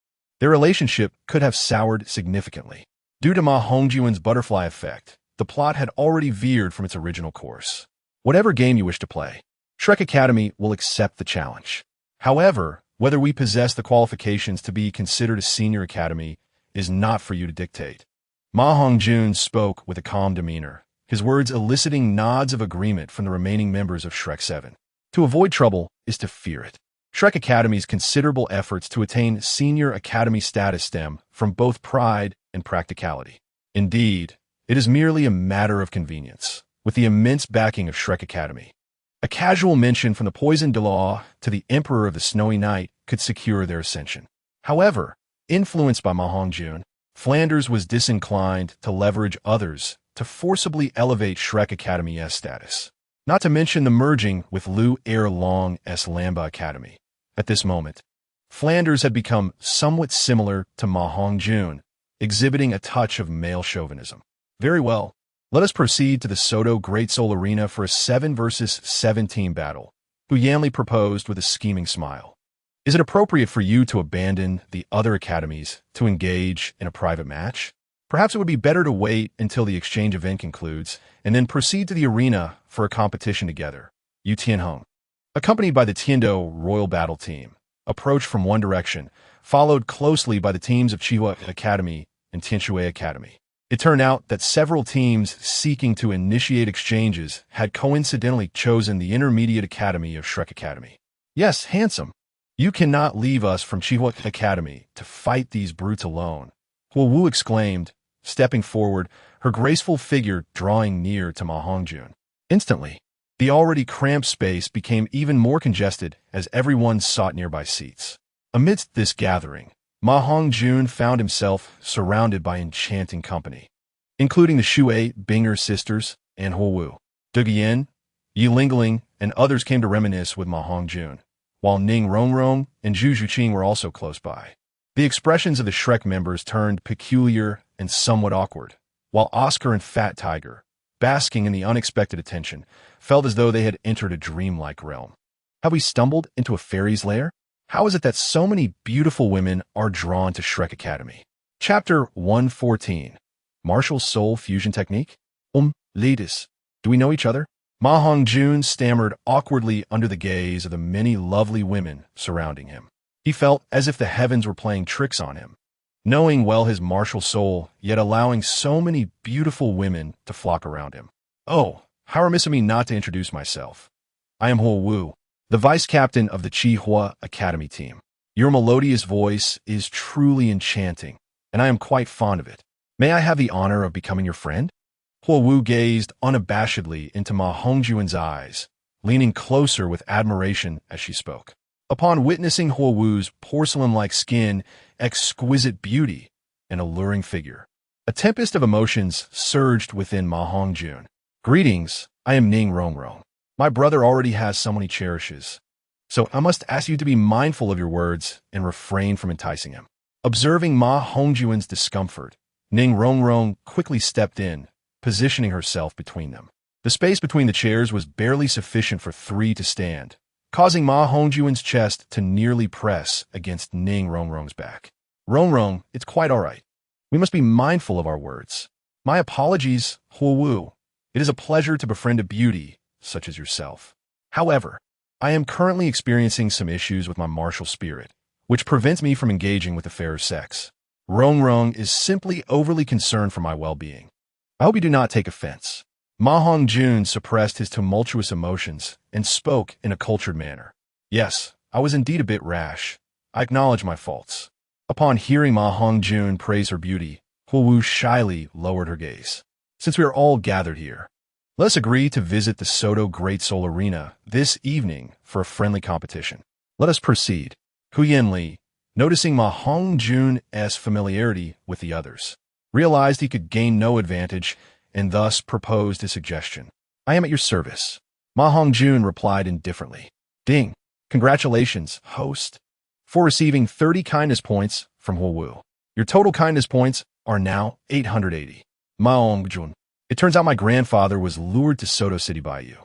Speaker 1: their relationship could have soured significantly. Due to Ma Hongjun's butterfly effect, the plot had already veered from its original course. Whatever game you wish to play, Shrek Academy will accept the challenge. However, whether we possess the qualifications to be considered a senior academy is not for you to dictate. Ma Hongjun spoke with a calm demeanor, his words eliciting nods of agreement from the remaining members of Shrek 7. To avoid trouble is to fear it. Shrek Academy's considerable efforts to attain senior academy status stem from both pride and practicality. Indeed, it is merely a matter of convenience, with the immense backing of Shrek Academy. A casual mention from the poisoned Douluo to the Emperor of the Snowy Night could secure their ascension. However, influenced by Ma Hongjun, Flanders was disinclined to leverage others to forcibly elevate Shrek Academy's status, not to mention the merging with Lu Erlong's Lamba Academy. At this moment, Flanders had become somewhat similar to Ma Hongjun, exhibiting a touch of male chauvinism. Very well, let us proceed to the Soto Great Soul Arena for a 7 versus 17 battle, Hu Yanli proposed with a scheming smile. Is it appropriate for you to abandon the other academies to engage in a private match? Perhaps it would be better to wait until the exchange event concludes and then proceed to the arena for a competition together. Yu Tianhong, accompanied by the Tiando Royal Battle Team, approached from one direction, followed closely by the teams of Chihua Academy and Tianshui Academy. It turned out that several teams seeking to initiate exchanges had coincidentally chosen the Intermediate Academy of Shrek Academy. Yes, handsome. You cannot leave us from Chihua Academy to fight these brutes alone, Huo Wu exclaimed, stepping forward, her graceful figure drawing near to Ma Hongjun. Instantly, the already cramped space became even more congested as everyone sought nearby seats. Amidst this gathering, Ma Hongjun found himself surrounded by enchanting company, including the Shui Binger sisters and Huo Wu. Dugian, Yi Lingling, and others came to reminisce with Ma Hongjun, while Ning Rongrong and Zhu Zhuqing were also close by. The expressions of the Shrek members turned peculiar and somewhat awkward, while Oscar and Fat Tiger, basking in the unexpected attention, felt as though they had entered a dreamlike realm. Have we stumbled into a fairy's lair? How is it that so many beautiful women are drawn to Shrek Academy? Chapter 114. Martial Soul Fusion Technique? Ladies, do we know each other? Ma Hongjun stammered awkwardly under the gaze of the many lovely women surrounding him. He felt as if the heavens were playing tricks on him, knowing well his martial soul, yet allowing so many beautiful women to flock around him. Oh, how remiss of me not to introduce myself. I am Huo Wu, the vice captain of the Chihua Academy team. Your melodious voice is truly enchanting, and I am quite fond of it. May I have the honor of becoming your friend? Huo Wu gazed unabashedly into Ma Hongjun's eyes, leaning closer with admiration as she spoke. Upon witnessing Huo Wu's porcelain-like skin, exquisite beauty, and alluring figure, a tempest of emotions surged within Ma Hongjun. Greetings, I am Ning Rongrong. My brother already has someone he cherishes, so I must ask you to be mindful of your words and refrain from enticing him. Observing Ma Hongjun's discomfort, Ning Rongrong quickly stepped in, positioning herself between them. The space between the chairs was barely sufficient for three to stand, causing Ma Hongjun's chest to nearly press against Ning Rongrong's back. Rongrong, it's quite all right. We must be mindful of our words. My apologies, Huo Wu. It is a pleasure to befriend a beauty such as yourself. However, I am currently experiencing some issues with my martial spirit, which prevents me from engaging with the fairer sex. Rongrong is simply overly concerned for my well-being. I hope you do not take offense. Ma Hongjun suppressed his tumultuous emotions and spoke in a cultured manner. Yes, I was indeed a bit rash. I acknowledge my faults. Upon hearing Ma Hongjun praise her beauty, Huo Wu shyly lowered her gaze. Since we are all gathered here, let us agree to visit the Soto Great Soul Arena this evening for a friendly competition. Let us proceed. Huyen Li, noticing Ma Hongjun's familiarity with the others, realized he could gain no advantage and thus proposed a suggestion. I am at your service. Ma Hongjun replied indifferently. Ding. Congratulations, host, for receiving 30 kindness points from Huo Wu. Your total kindness points are now 880. Ma Hongjun. It turns out my grandfather was lured to Soto City by you.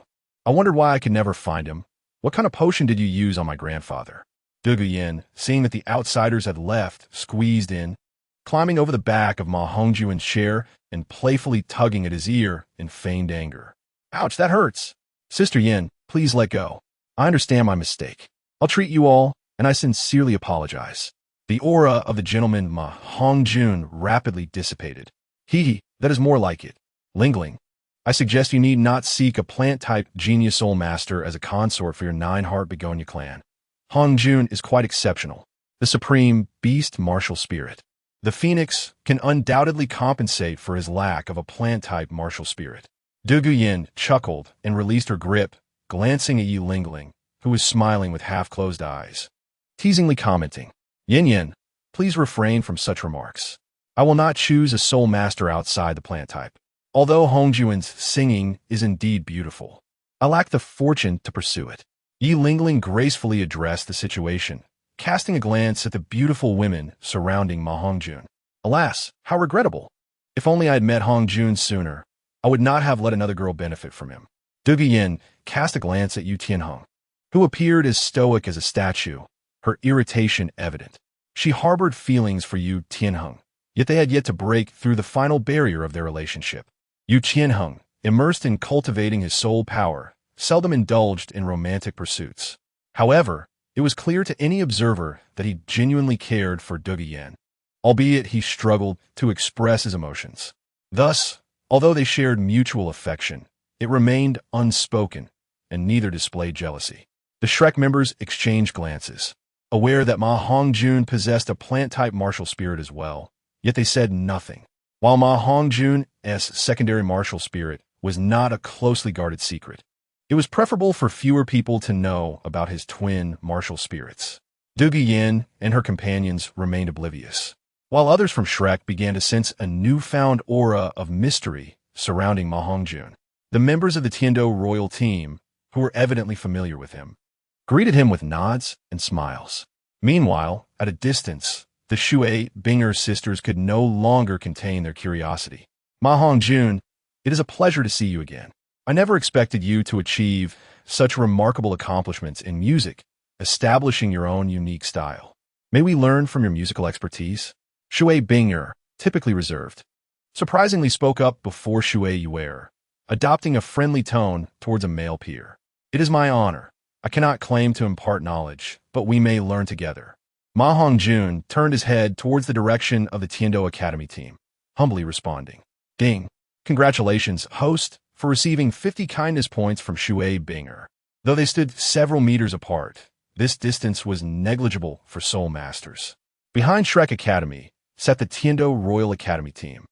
Speaker 1: I wondered why I could never find him. What kind of potion did you use on my grandfather? De Guyen, seeing that the outsiders had left, squeezed in, climbing over the back of Ma Hongjun's chair and playfully tugging at his ear in feigned anger. Ouch, that hurts. Sister Yin, please let go. I understand my mistake. I'll treat you all, and I sincerely apologize. The aura of the gentleman Ma Hongjun rapidly dissipated. That is more like it. Lingling, I suggest you need not seek a plant-type genius soul master as a consort for your 9-heart begonia clan. Hongjun is quite exceptional, the supreme beast martial spirit. The phoenix can undoubtedly compensate for his lack of a plant-type martial spirit. Du Guyen chuckled and released her grip, glancing at Yi Lingling, who was smiling with half-closed eyes, teasingly commenting, Yin Yin, please refrain from such remarks. I will not choose a soul master outside the plant type. Although Hongjun's singing is indeed beautiful, I lack the fortune to pursue it. Yi Lingling gracefully addressed the situation, casting a glance at the beautiful women surrounding Ma Hongjun. Alas, how regrettable. If only I had met Hongjun sooner, I would not have let another girl benefit from him. Du Guyen cast a glance at Yu Tianheng, who appeared as stoic as a statue, her irritation evident. She harbored feelings for Yu Tianheng, yet they had yet to break through the final barrier of their relationship. Yu Tianheng, immersed in cultivating his soul power, seldom indulged in romantic pursuits. However, it was clear to any observer that he genuinely cared for Du Guyen, albeit he struggled to express his emotions. Thus, although they shared mutual affection, it remained unspoken, and neither displayed jealousy. The Shrek members exchanged glances, aware that Ma Hongjun possessed a plant-type martial spirit as well, yet they said nothing. While Ma Hongjun's secondary martial spirit was not a closely guarded secret, it was preferable for fewer people to know about his twin martial spirits. Du Guyen and her companions remained oblivious, while others from Shrek began to sense a newfound aura of mystery surrounding Ma Hongjun. The members of the Tiando royal team, who were evidently familiar with him, greeted him with nods and smiles. Meanwhile, at a distance, the Shui Binger sisters could no longer contain their curiosity. Ma Hongjun, it is a pleasure to see you again. I never expected you to achieve such remarkable accomplishments in music, establishing your own unique style. May we learn from your musical expertise? Shui Binger, typically reserved, surprisingly spoke up before Shui Yuer, adopting a friendly tone towards a male peer. It is my honor. I cannot claim to impart knowledge, but we may learn together. Ma Hongjun turned his head towards the direction of the Tiando Academy team, humbly responding. Ding. Congratulations, host, for receiving 50 kindness points from Shui Binger. Though they stood several meters apart, this distance was negligible for Soul Masters. Behind Shrek Academy sat the Tiando Royal Academy team,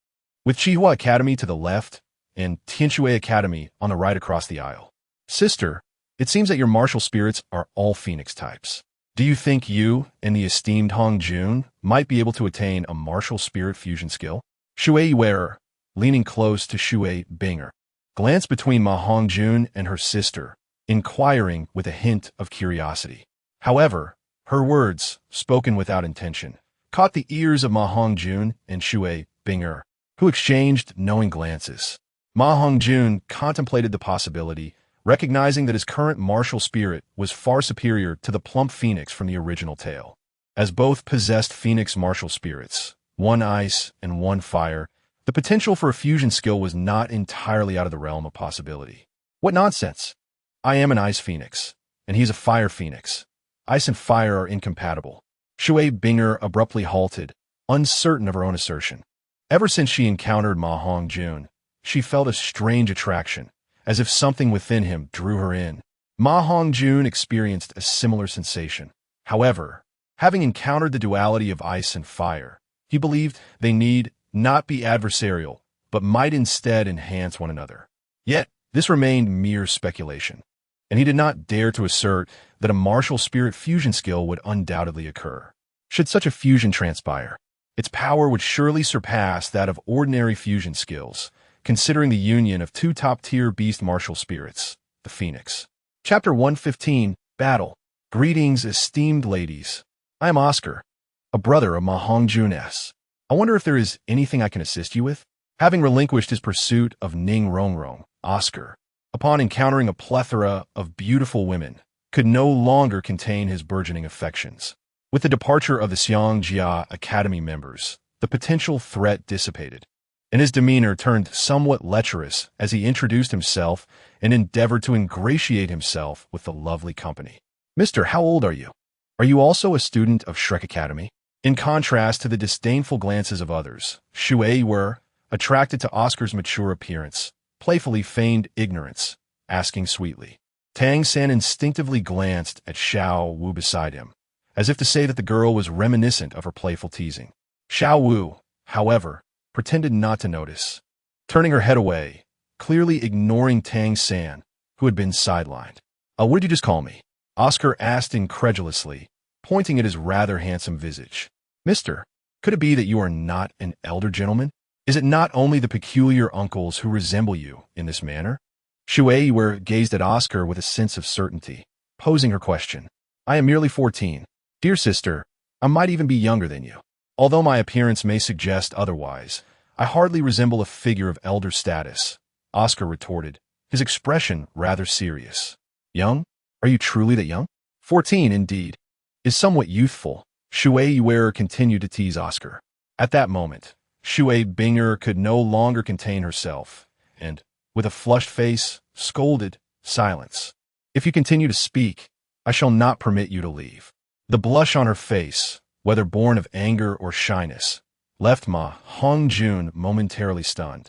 Speaker 1: with Chihua Academy to the left and Tianshui Academy on the right across the aisle. Sister, it seems that your martial spirits are all phoenix types. Do you think you and the esteemed Hongjun might be able to attain a martial spirit fusion skill? Shui Yuer, leaning close to Shui Binger, glanced between Ma Hongjun and her sister, inquiring with a hint of curiosity. However, her words, spoken without intention, caught the ears of Ma Hongjun and Shui Binger, who exchanged knowing glances. Ma Hongjun contemplated the possibility, recognizing that his current martial spirit was far superior to the plump phoenix from the original tale. As both possessed phoenix martial spirits, one ice and one fire, the potential for a fusion skill was not entirely out of the realm of possibility. What nonsense! I am an ice phoenix, and he's a fire phoenix. Ice and fire are incompatible. Shui Binger abruptly halted, uncertain of her own assertion. Ever since she encountered Ma Hongjun, she felt a strange attraction, as if something within him drew her in. Ma Hongjun experienced a similar sensation. However, having encountered the duality of ice and fire, he believed they need not be adversarial, but might instead enhance one another. Yet, this remained mere speculation, and he did not dare to assert that a martial spirit fusion skill would undoubtedly occur. Should such a fusion transpire, its power would surely surpass that of ordinary fusion skills, considering the union of two top-tier beast martial spirits, the Phoenix. Chapter 115, Battle. Greetings, esteemed ladies. I am Oscar, a brother of Ma Hongjun S. I wonder if there is anything I can assist you with? Having relinquished his pursuit of Ning Rongrong, Oscar, upon encountering a plethora of beautiful women, could no longer contain his burgeoning affections. With the departure of the Xiangjia Academy members, the potential threat dissipated, and his demeanor turned somewhat lecherous as he introduced himself and endeavored to ingratiate himself with the lovely company. Mister, how old are you? Are you also a student of Shrek Academy? In contrast to the disdainful glances of others, Shui were, attracted to Oscar's mature appearance, playfully feigned ignorance, asking sweetly. Tang San instinctively glanced at Xiao Wu beside him, as if to say that the girl was reminiscent of her playful teasing. Xiao Wu, however, pretended not to notice, turning her head away, clearly ignoring Tang San, who had been sidelined. What did you just call me? Oscar asked incredulously, pointing at his rather handsome visage. Mister, could it be that you are not an elder gentleman? Is it not only the peculiar uncles who resemble you in this manner? Shui gazed at Oscar with a sense of certainty, posing her question. I am merely 14. Dear sister, I might even be younger than you. Although my appearance may suggest otherwise, I hardly resemble a figure of elder status, Oscar retorted, his expression rather serious. Young? Are you truly that young? 14, indeed, is somewhat youthful, Shui continued to tease Oscar. At that moment, Shui Binger could no longer contain herself, and, with a flushed face, scolded, Silence. If you continue to speak, I shall not permit you to leave. The blush on her face, whether born of anger or shyness, left Ma Hongjun momentarily stunned,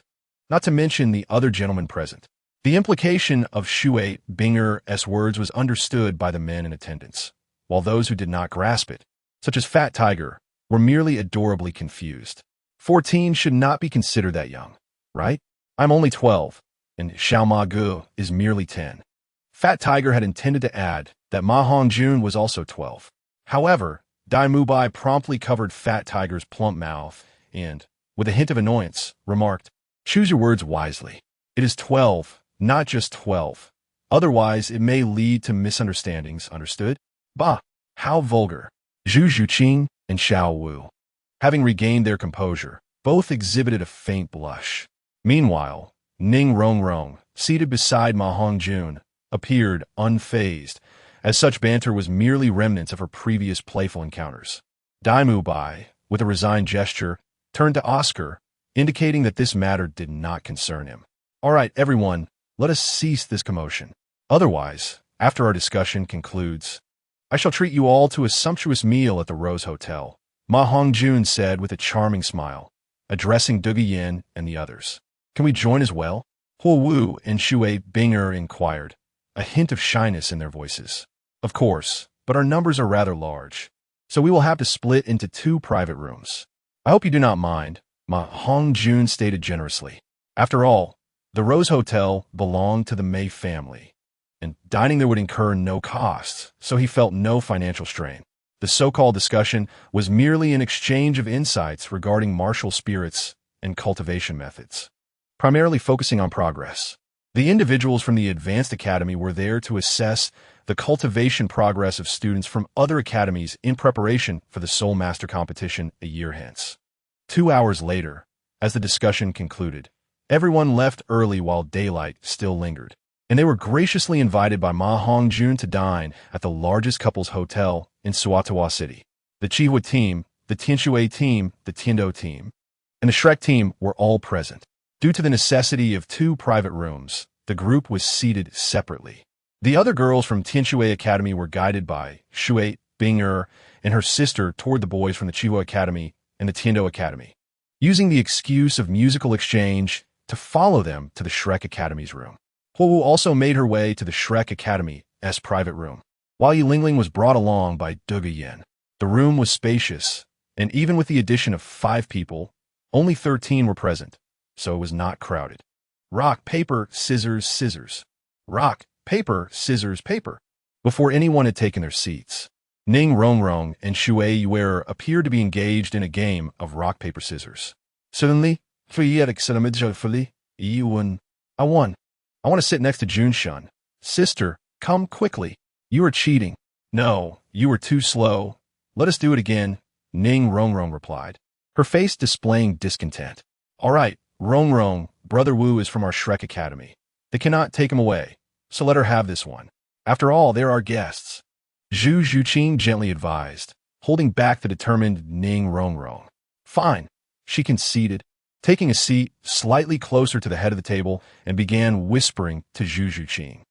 Speaker 1: not to mention the other gentlemen present. The implication of Shui Binger's words was understood by the men in attendance, while those who did not grasp it, such as Fat Tiger, were merely adorably confused. 14 should not be considered that young, right? I'm only 12, and Xiao Ma Gu is merely 10. Fat Tiger had intended to add that Ma Hongjun was also 12. However, Dai Mubai promptly covered Fat Tiger's plump mouth and, with a hint of annoyance, remarked, Choose your words wisely. It is 12, not just 12. Otherwise, it may lead to misunderstandings, understood? Bah, how vulgar. Zhu Zhuqing and Xiao Wu, having regained their composure, both exhibited a faint blush. Meanwhile, Ning Rongrong, seated beside Ma Hongjun, appeared unfazed, as such banter was merely remnants of her previous playful encounters. Daimu Bai, with a resigned gesture, turned to Oscar, indicating that this matter did not concern him. All right, everyone, let us cease this commotion. Otherwise, after our discussion concludes, I shall treat you all to a sumptuous meal at the Rose Hotel, Ma Hongjun said with a charming smile, addressing Duga Yin and the others. Can we join as well? Huo Wu and Shui Binger inquired, a hint of shyness in their voices. Of course, but our numbers are rather large, so we will have to split into 2 private rooms. I hope you do not mind, Ma Hongjun stated generously. After all, the Rose Hotel belonged to the Mei family, and dining there would incur no costs, so he felt no financial strain. The so-called discussion was merely an exchange of insights regarding martial spirits and cultivation methods, primarily focusing on progress. The individuals from the Advanced Academy were there to assess the cultivation progress of students from other academies in preparation for the Soul Master competition a year hence. 2 hours later, as the discussion concluded, everyone left early while daylight still lingered, and they were graciously invited by Ma Hongjun to dine at the largest couples hotel in Suatawa City. The Chihua team, the Tianshui team, the Tiando team, and the Shrek team were all present. Due to the necessity of 2 private rooms, the group was seated separately. The other girls from Tianshui Academy were guided by Shui Binger and her sister toward the boys from the Chihua Academy and the Tiando Academy, using the excuse of musical exchange to follow them to the Shrek Academy's room. Huowu also made her way to the Shrek Academy's private room, while Yilingling was brought along by Duga Yin. The room was spacious, and even with the addition of 5 people, only 13 were present, so it was not crowded. Rock, paper, scissors, scissors. Rock, paper, scissors, paper. Before anyone had taken their seats, Ning Rongrong and Shui Yuer appeared to be engaged in a game of rock, paper, scissors. Suddenly, I won. I want to sit next to Junshun. Sister, come quickly. You are cheating. No, you were too slow. Let us do it again, Ning Rongrong replied, her face displaying discontent. All right, Rongrong, Brother Wu is from our Shrek Academy. They cannot take him away, so let her have this one. After all, they're our guests. Zhu Zhuqing gently advised, holding back the determined Ning Rongrong. Fine, she conceded, taking a seat slightly closer to the head of the table and began whispering to Zhu Zhuqing.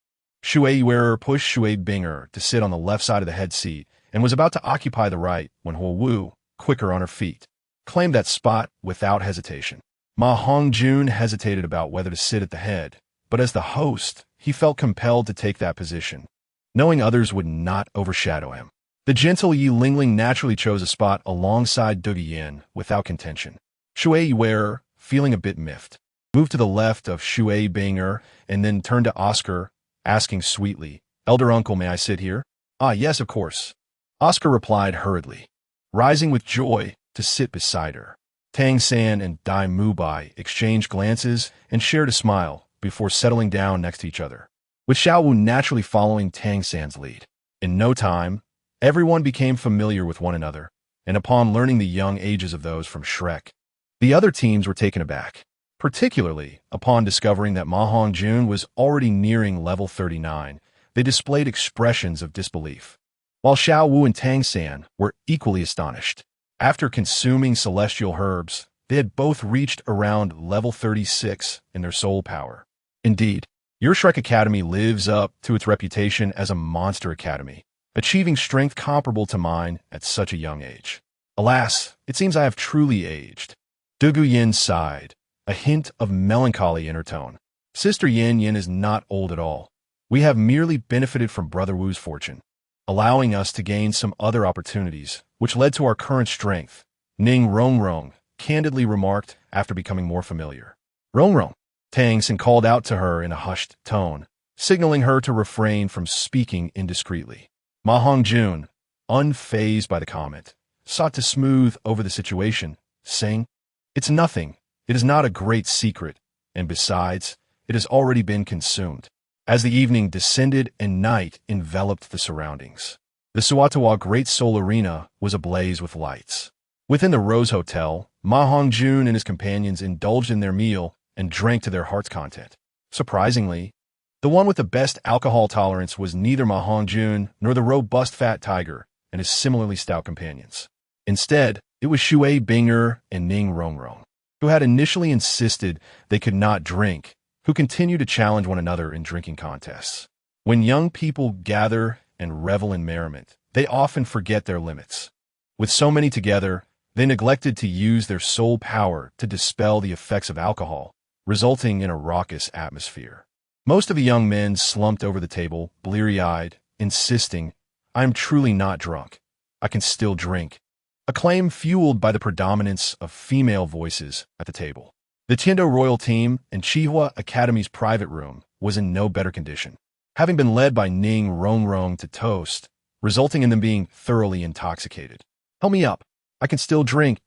Speaker 1: Shui Yuer pushed Shui Binger to sit on the left side of the head seat and was about to occupy the right when Huo Wu, quicker on her feet, claimed that spot without hesitation. Ma Hongjun hesitated about whether to sit at the head, but as the host, he felt compelled to take that position, knowing others would not overshadow him. The gentle Yi Lingling naturally chose a spot alongside Duga Yin without contention. Shui Yuer, feeling a bit miffed, moved to the left of Shui Binger and then turned to Oscar, asking sweetly, Elder Uncle, may I sit here? Ah, yes, of course. Oscar replied hurriedly, rising with joy to sit beside her. Tang San and Dai Mubai exchanged glances and shared a smile before settling down next to each other, with Xiaowu naturally following Tang San's lead. In no time, everyone became familiar with one another, and upon learning the young ages of those from Shrek, the other teams were taken aback, particularly upon discovering that Ma Hongjun was already nearing level 39. They displayed expressions of disbelief, while Xiao Wu and Tang San were equally astonished. After consuming celestial herbs, they had both reached around level 36 in their soul power. Indeed, your Shrek Academy lives up to its reputation as a monster academy, achieving strength comparable to mine at such a young age. Alas, it seems I have truly aged. Dugu Yin sighed, a hint of melancholy in her tone. Sister Yin Yin is not old at all. We have merely benefited from Brother Wu's fortune, allowing us to gain some other opportunities, which led to our current strength, Ning Rongrong candidly remarked after becoming more familiar. Rongrong, Tang San called out to her in a hushed tone, signaling her to refrain from speaking indiscreetly. Ma Hongjun, unfazed by the comment, sought to smooth over the situation, saying, It's nothing. It is not a great secret, and besides, it has already been consumed. As the evening descended and night enveloped the surroundings, the Suatawa Great Soul Arena was ablaze with lights. Within the Rose Hotel, Ma Hongjun and his companions indulged in their meal and drank to their heart's content. Surprisingly, the one with the best alcohol tolerance was neither Ma Hongjun nor the robust fat tiger and his similarly stout companions. Instead, it was Shui Binger and Ning Rongrong, who had initially insisted they could not drink, who continued to challenge one another in drinking contests. When young people gather and revel in merriment, they often forget their limits. With so many together, they neglected to use their soul power to dispel the effects of alcohol, resulting in a raucous atmosphere. Most of the young men slumped over the table, bleary-eyed, insisting, "I am truly not drunk. I can still drink." A claim fueled by the predominance of female voices at the table. The Tiendo Royal team in Chihua Academy's private room was in no better condition, having been led by Ning Rongrong to toast, resulting in them being thoroughly intoxicated. "Help me up. I can still drink."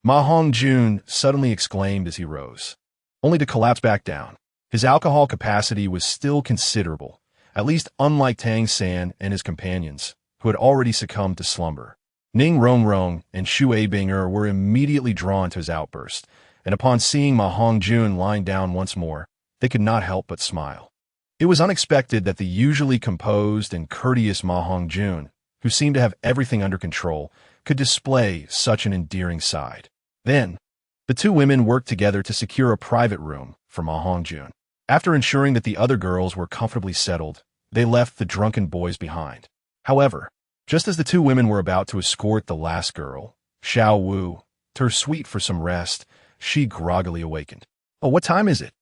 Speaker 1: Ma Hongjun suddenly exclaimed as he rose, only to collapse back down. His alcohol capacity was still considerable, at least unlike Tang San and his companions, who had already succumbed to slumber. Ning Rongrong and Shui Binger were immediately drawn to his outburst, and upon seeing Ma Hongjun lying down once more, they could not help but smile. It was unexpected that the usually composed and courteous Ma Hongjun, who seemed to have everything under control, could display such an endearing side. Then, the two women worked together to secure a private room for Ma Hongjun. After ensuring that the other girls were comfortably settled, they left the drunken boys behind. However, just as the two women were about to escort the last girl, Xiao Wu, to her suite for some rest, she groggily awakened. "Oh, what time is it?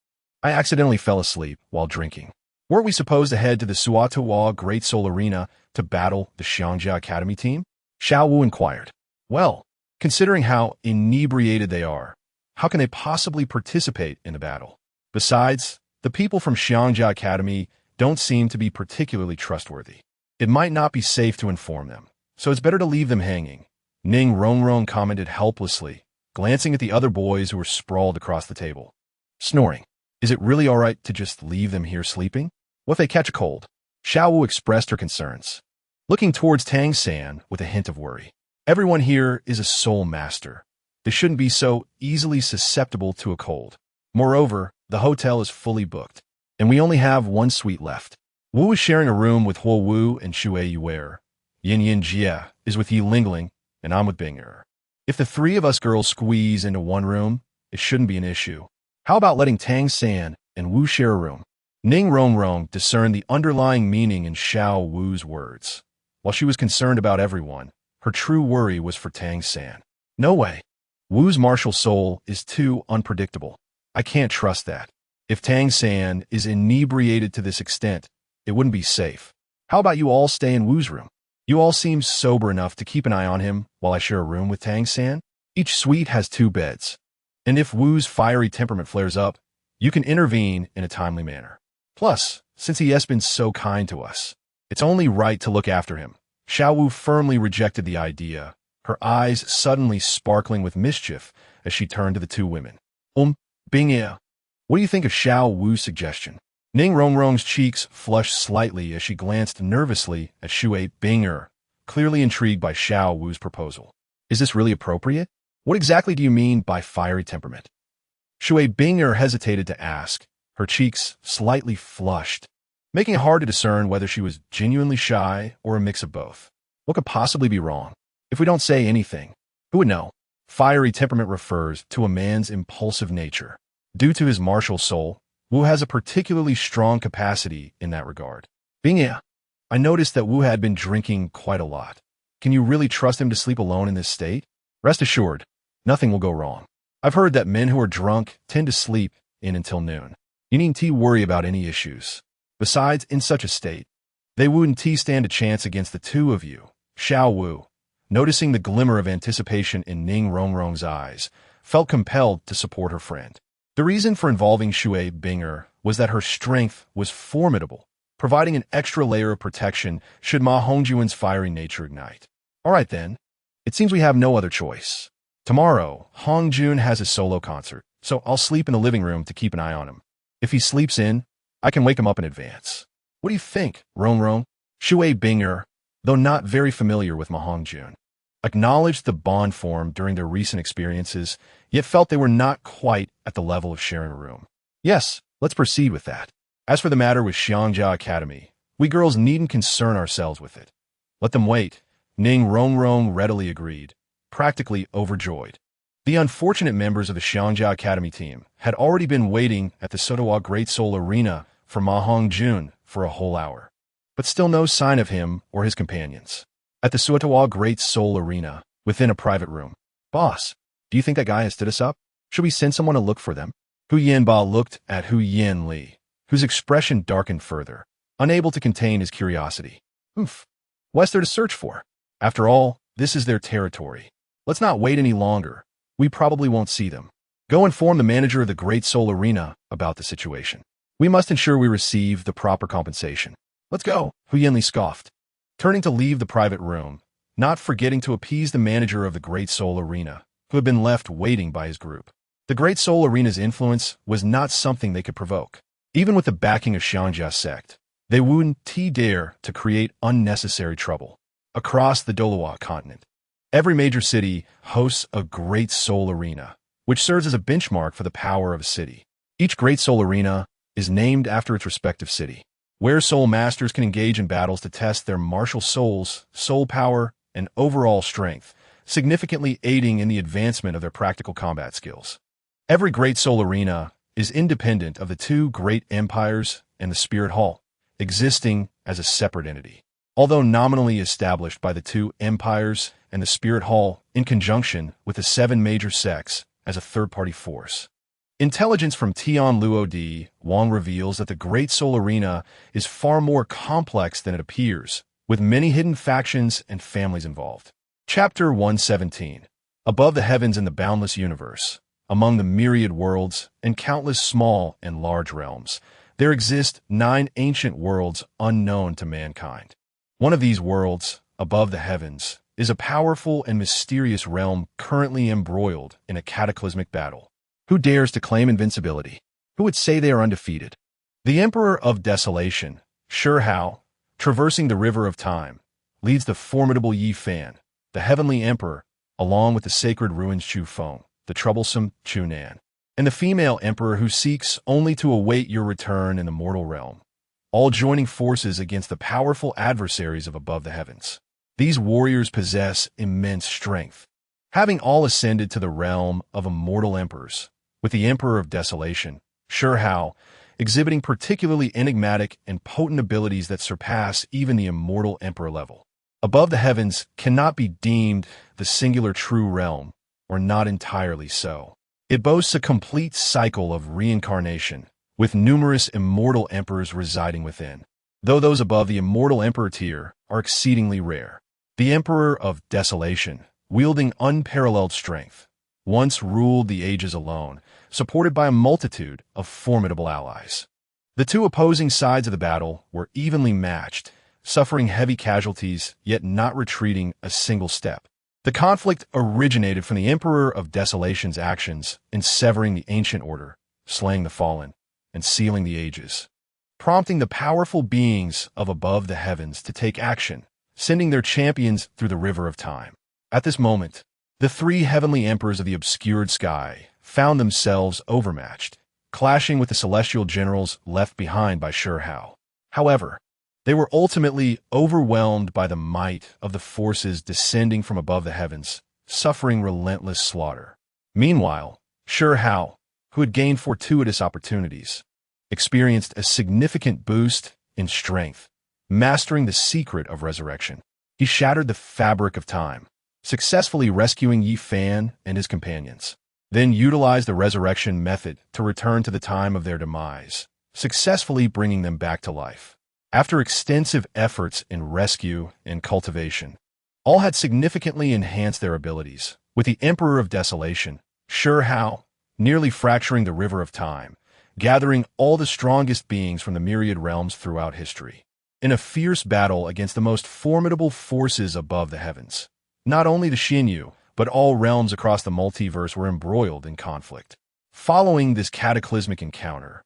Speaker 1: I accidentally fell asleep while drinking. Weren't we supposed to head to the Suatuwa Great Soul Arena to battle the Xiangjia Academy team?" Xiao Wu inquired. "Well, considering how inebriated they are, how can they possibly participate in the battle? Besides, the people from Xiangjia Academy don't seem to be particularly trustworthy. It might not be safe to inform them, so it's better to leave them hanging," Ning Rongrong commented helplessly, glancing at the other boys who were sprawled across the table. Snoring. "Is it really all right to just leave them here sleeping? What if they catch a cold?" Xiao Wu expressed her concerns, looking towards Tang San with a hint of worry. "Everyone here is a soul master. They shouldn't be so easily susceptible to a cold. Moreover, the hotel is fully booked, and we only have one suite left." Wu is sharing a room with Huo Wu and Shui Yuer. Yin Yin Jia is with Yi Lingling, and I'm with Binger. If the three of us girls squeeze into one room, it shouldn't be an issue. How about letting Tang San and Wu share a room? Ning Rongrong discerned the underlying meaning in Xiao Wu's words. While she was concerned about everyone, her true worry was for Tang San. "No way. Wu's martial soul is too unpredictable. I can't trust that. If Tang San is inebriated to this extent, it wouldn't be safe. How about you all stay in Wu's room? You all seem sober enough to keep an eye on him while I share a room with Tang San. Each suite has 2 beds. And if Wu's fiery temperament flares up, you can intervene in a timely manner. Plus, since he has been so kind to us, it's only right to look after him." Xiao Wu firmly rejected the idea, her eyes suddenly sparkling with mischief as she turned to the two women. Bingye, what do you think of Xiao Wu's suggestion?" Ning Rongrong's cheeks flushed slightly as she glanced nervously at Shui Binger, clearly intrigued by Xiao Wu's proposal. "Is this really appropriate? What exactly do you mean by fiery temperament?" Shui Binger hesitated to ask, her cheeks slightly flushed, making it hard to discern whether she was genuinely shy or a mix of both. What could possibly be wrong? If we don't say anything, who would know? Fiery temperament refers to a man's impulsive nature. Due to his martial soul, Wu has a particularly strong capacity in that regard. Bingye, I noticed that Wu had been drinking quite a lot. Can you really trust him to sleep alone in this state? Rest assured, nothing will go wrong. I've heard that men who are drunk tend to sleep in until noon. You needn't worry about any issues. Besides, in such a state, they wouldn't stand a chance against the two of you. Xiao Wu, noticing the glimmer of anticipation in Ning Rongrong's eyes, felt compelled to support her friend. The reason for involving Shui Binger was that her strength was formidable, providing an extra layer of protection should Ma Hongjun's fiery nature ignite. All right then, it seems we have no other choice. Tomorrow, Hongjun has his solo concert, so I'll sleep in the living room to keep an eye on him. If he sleeps in, I can wake him up in advance. What do you think, Rongrong? Shui Binger, though not very familiar with Ma Hongjun, acknowledged the bond formed during their recent experiences, yet felt they were not quite at the level of sharing a room. Yes, let's proceed with that. As for the matter with Xiangjia Academy, we girls needn't concern ourselves with it. Let them wait. Ning Rongrong readily agreed, practically overjoyed. The unfortunate members of the Xiangjia Academy team had already been waiting at the Sotawa Great Soul Arena for Ma Hongjun for a whole hour, but still no sign of him or his companions. At the Sotawa Great Soul Arena, within a private room. Boss, do you think that guy has stood us up? Should we send someone to look for them? Hu Yanba looked at Hu Yanli, whose expression darkened further, unable to contain his curiosity. What's there to search for? After all, this is their territory. Let's not wait any longer. We probably won't see them. Go inform the manager of the Great Soul Arena about the situation. We must ensure we receive the proper compensation. Let's go, Hu Yanli scoffed, turning to leave the private room, not forgetting to appease the manager of the Great Soul Arena, who had been left waiting by his group. The Great Soul Arena's influence was not something they could provoke. Even with the backing of Xiangjia sect, they wouldn't dare to create unnecessary trouble. Across the Douluo continent, every major city hosts a Great Soul Arena, which serves as a benchmark for the power of a city. Each Great Soul Arena is named after its respective city, where soul masters can engage in battles to test their martial souls, soul power, and overall strength, significantly aiding in the advancement of their practical combat skills. Every Great Soul Arena is independent of the two great empires and the Spirit Hall, existing as a separate entity. Although nominally established by the two empires and the Spirit Hall in conjunction with the 7 major sects as a third-party force. Intelligence from Tian Luo Di Wang reveals that the Great Soul Arena is far more complex than it appears, with many hidden factions and families involved. Chapter 117. Above the heavens in the boundless universe, among the myriad worlds and countless small and large realms, there exist 9 ancient worlds unknown to mankind. One of these worlds, above the heavens, is a powerful and mysterious realm currently embroiled in a cataclysmic battle. Who dares to claim invincibility? Who would say they are undefeated? The Emperor of Desolation, Shi Hao, traversing the river of time, leads the formidable Yi Fan, the heavenly emperor, along with the sacred ruins Chu Feng, the troublesome Chu Nan, and the female emperor who seeks only to await your return in the mortal realm, all joining forces against the powerful adversaries of above the heavens. These warriors possess immense strength, having all ascended to the realm of immortal emperors, with the Emperor of Desolation, Shi Hao, exhibiting particularly enigmatic and potent abilities that surpass even the immortal emperor level. Above the heavens cannot be deemed the singular true realm, or not entirely so. It boasts a complete cycle of reincarnation, with numerous immortal emperors residing within, though those above the immortal emperor tier are exceedingly rare. The Emperor of Desolation, wielding unparalleled strength, once ruled the ages alone, supported by a multitude of formidable allies. The two opposing sides of the battle were evenly matched, suffering heavy casualties, yet not retreating a single step. The conflict originated from the Emperor of Desolation's actions in severing the ancient order, slaying the fallen, and sealing the ages, prompting the powerful beings of above the heavens to take action, sending their champions through the river of time. At this moment, the 3 heavenly emperors of the obscured sky found themselves overmatched, clashing with the celestial generals left behind by Shi Hao. However, they were ultimately overwhelmed by the might of the forces descending from above the heavens, suffering relentless slaughter. Meanwhile, Shi Hao, who had gained fortuitous opportunities, experienced a significant boost in strength, mastering the secret of resurrection. He shattered the fabric of time, successfully rescuing Yi Fan and his companions, then utilized the resurrection method to return to the time of their demise, successfully bringing them back to life. After extensive efforts in rescue and cultivation, all had significantly enhanced their abilities, with the Emperor of Desolation, Shi Hao, nearly fracturing the river of time, gathering all the strongest beings from the myriad realms throughout history, in a fierce battle against the most formidable forces above the heavens. Not only the Xinyu, but all realms across the multiverse were embroiled in conflict. Following this cataclysmic encounter,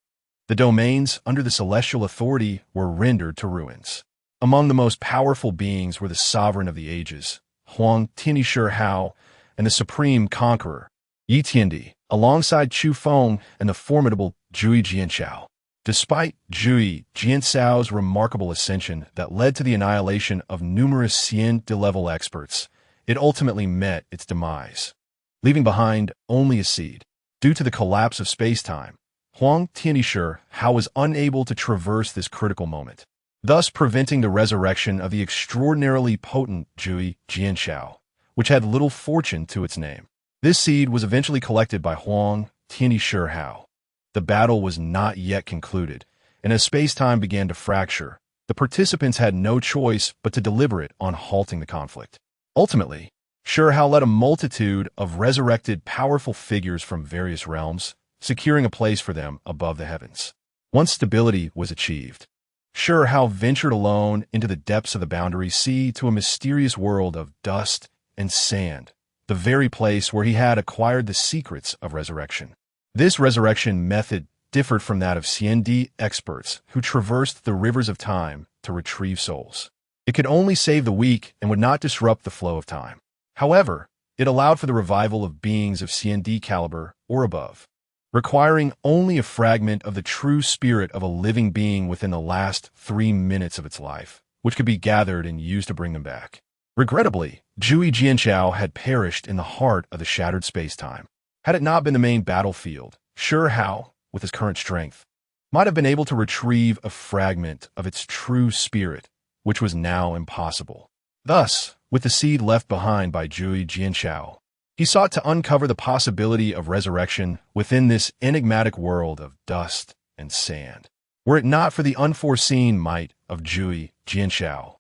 Speaker 1: the domains under the celestial authority were rendered to ruins. Among the most powerful beings were the Sovereign of the Ages, Huang Tianyi Hao, and the supreme conqueror, Yi Tiandi, alongside Chu Feng and the formidable Zhui Jianshao. Despite Zhui Jianshao's remarkable ascension that led to the annihilation of numerous Xian de-level experts, it ultimately met its demise, leaving behind only a seed. Due to the collapse of space-time, Huang Tianyi Hao was unable to traverse this critical moment, thus preventing the resurrection of the extraordinarily potent Zhui Jianshao, which had little fortune to its name. This seed was eventually collected by Huang Tianyi Hao. The battle was not yet concluded, and as space-time began to fracture, the participants had no choice but to deliberate on halting the conflict. Ultimately, Hao led a multitude of resurrected powerful figures from various realms, securing a place for them above the heavens. Once stability was achieved, Hao ventured alone into the depths of the boundary sea to a mysterious world of dust and sand, the very place where he had acquired the secrets of resurrection. This resurrection method differed from that of CND experts who traversed the rivers of time to retrieve souls. It could only save the weak and would not disrupt the flow of time. However, it allowed for the revival of beings of CND caliber or above, requiring only a fragment of the true spirit of a living being within the last 3 minutes of its life, which could be gathered and used to bring them back. Regrettably, Zhui Jianshao had perished in the heart of the shattered space-time. Had it not been the main battlefield, Hao, with his current strength, might have been able to retrieve a fragment of its true spirit, which was now impossible. Thus, with the seed left behind by Zhui Jianshao, he sought to uncover the possibility of resurrection within this enigmatic world of dust and sand. Were it not for the unforeseen might of Zhui Jianshao,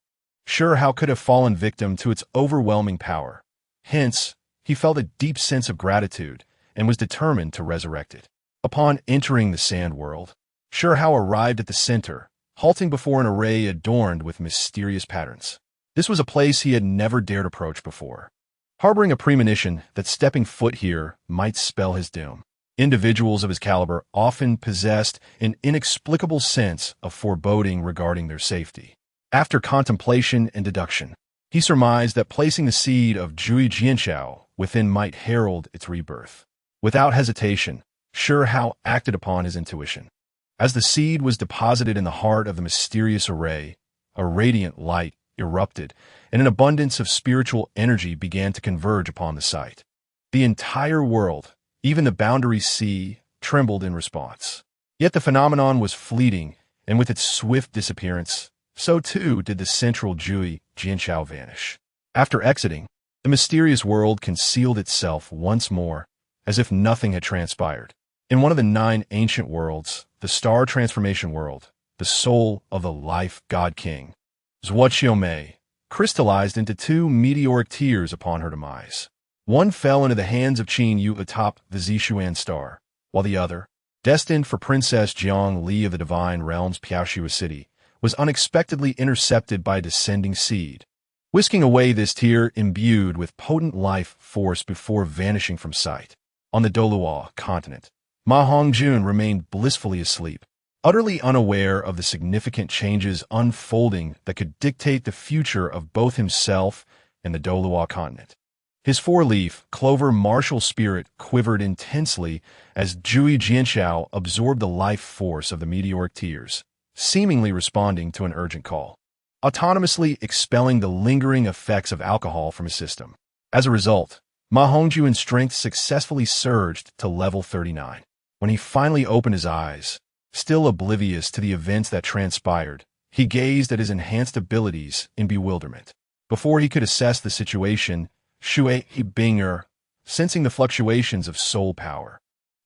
Speaker 1: Hao could have fallen victim to its overwhelming power. Hence, he felt a deep sense of gratitude and was determined to resurrect it. Upon entering the sand world, Hao arrived at the center, halting before an array adorned with mysterious patterns. This was a place he had never dared approach before, harboring a premonition that stepping foot here might spell his doom. Individuals of his caliber often possessed an inexplicable sense of foreboding regarding their safety. After contemplation and deduction, he surmised that placing the seed of Zhui Jianshao within might herald its rebirth. Without hesitation, Hao acted upon his intuition. As the seed was deposited in the heart of the mysterious array, a radiant light erupted, and an abundance of spiritual energy began to converge upon the site. The entire world, even the boundary sea, trembled in response. Yet the phenomenon was fleeting, and with its swift disappearance, so too did the central Zhui Jianshao vanish. After exiting, the mysterious world concealed itself once more, as if nothing had transpired. In one of the 9 ancient worlds, the star transformation world, the soul of the life god king, Zhuoqiumei, crystallized into 2 meteoric tears upon her demise. One fell into the hands of Qin Yu atop the Zishuan star, while the other, destined for Princess Jiang Li of the Divine Realms Piaoxua City, was unexpectedly intercepted by a descending seed, whisking away this tear imbued with potent life force before vanishing from sight. On the Douluo continent, Hongjun remained blissfully asleep, utterly unaware of the significant changes unfolding that could dictate the future of both himself and the Douluo continent. His 4-leaf, Clover martial spirit quivered intensely as Zhui Jianshao absorbed the life force of the meteoric tears, seemingly responding to an urgent call, autonomously expelling the lingering effects of alcohol from his system. As a result, Hongjun's strength successfully surged to level 39. When he finally opened his eyes, still oblivious to the events that transpired, he gazed at his enhanced abilities in bewilderment. Before he could assess the situation, Shui Binger, sensing the fluctuations of soul power,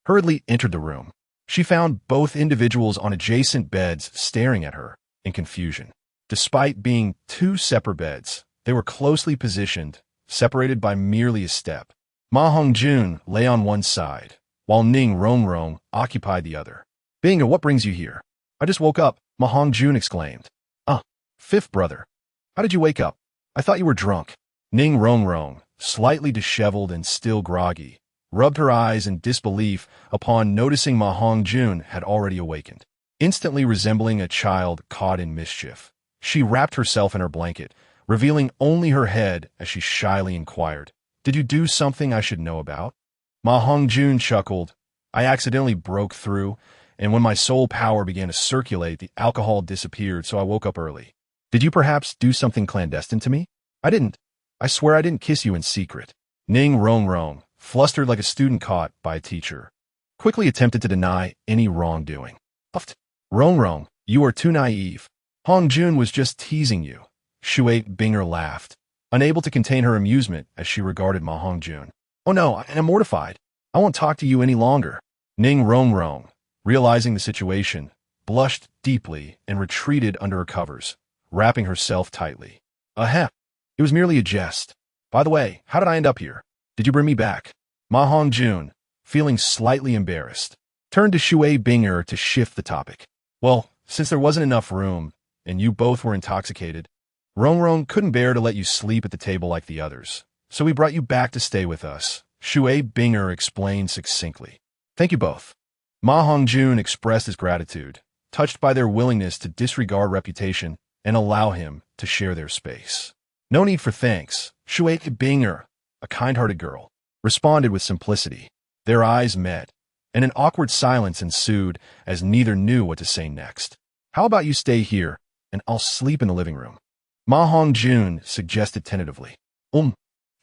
Speaker 1: hurriedly entered the room. She found both individuals on adjacent beds staring at her in confusion. Despite being 2 separate beds, they were closely positioned, separated by merely a step. Hongjun lay on one side, while Ning Rongrong occupied the other. "Binger, what brings you here?" "I just woke up," Hongjun exclaimed. "Ah, 5th brother. How did you wake up? I thought you were drunk." Ning Rongrong, slightly disheveled and still groggy, rubbed her eyes in disbelief upon noticing Hongjun had already awakened. Instantly resembling a child caught in mischief, she wrapped herself in her blanket, revealing only her head as she shyly inquired, "Did you do something I should know about?" Ma Hongjun chuckled. "I accidentally broke through, and when my soul power began to circulate, the alcohol disappeared, so I woke up early. Did you perhaps do something clandestine to me?" "I didn't. I swear I didn't kiss you in secret." Ning Rongrong, flustered like a student caught by a teacher, quickly attempted to deny any wrongdoing. "Uft. Rongrong, you are too naive. Hongjun was just teasing you." Shui Binger laughed, unable to contain her amusement as she regarded Ma Hongjun. "Oh no, I am mortified. I won't talk to you any longer." Ning Rongrong, realizing the situation, blushed deeply and retreated under her covers, wrapping herself tightly. "Ahem. It was merely a jest. By the way, how did I end up here? Did you bring me back?" Ma Hongjun, feeling slightly embarrassed, turned to Shui Binger to shift the topic. "Well, since there wasn't enough room, and you both were intoxicated, Rongrong couldn't bear to let you sleep at the table like the others, so we brought you back to stay with us," Shui Binger explained succinctly. "Thank you both." Ma Hongjun expressed his gratitude, touched by their willingness to disregard reputation and allow him to share their space. "No need for thanks," Shui Binger, a kind-hearted girl, responded with simplicity. Their eyes met, and an awkward silence ensued as neither knew what to say next. "How about you stay here, and I'll sleep in the living room?" Ma Hongjun suggested tentatively.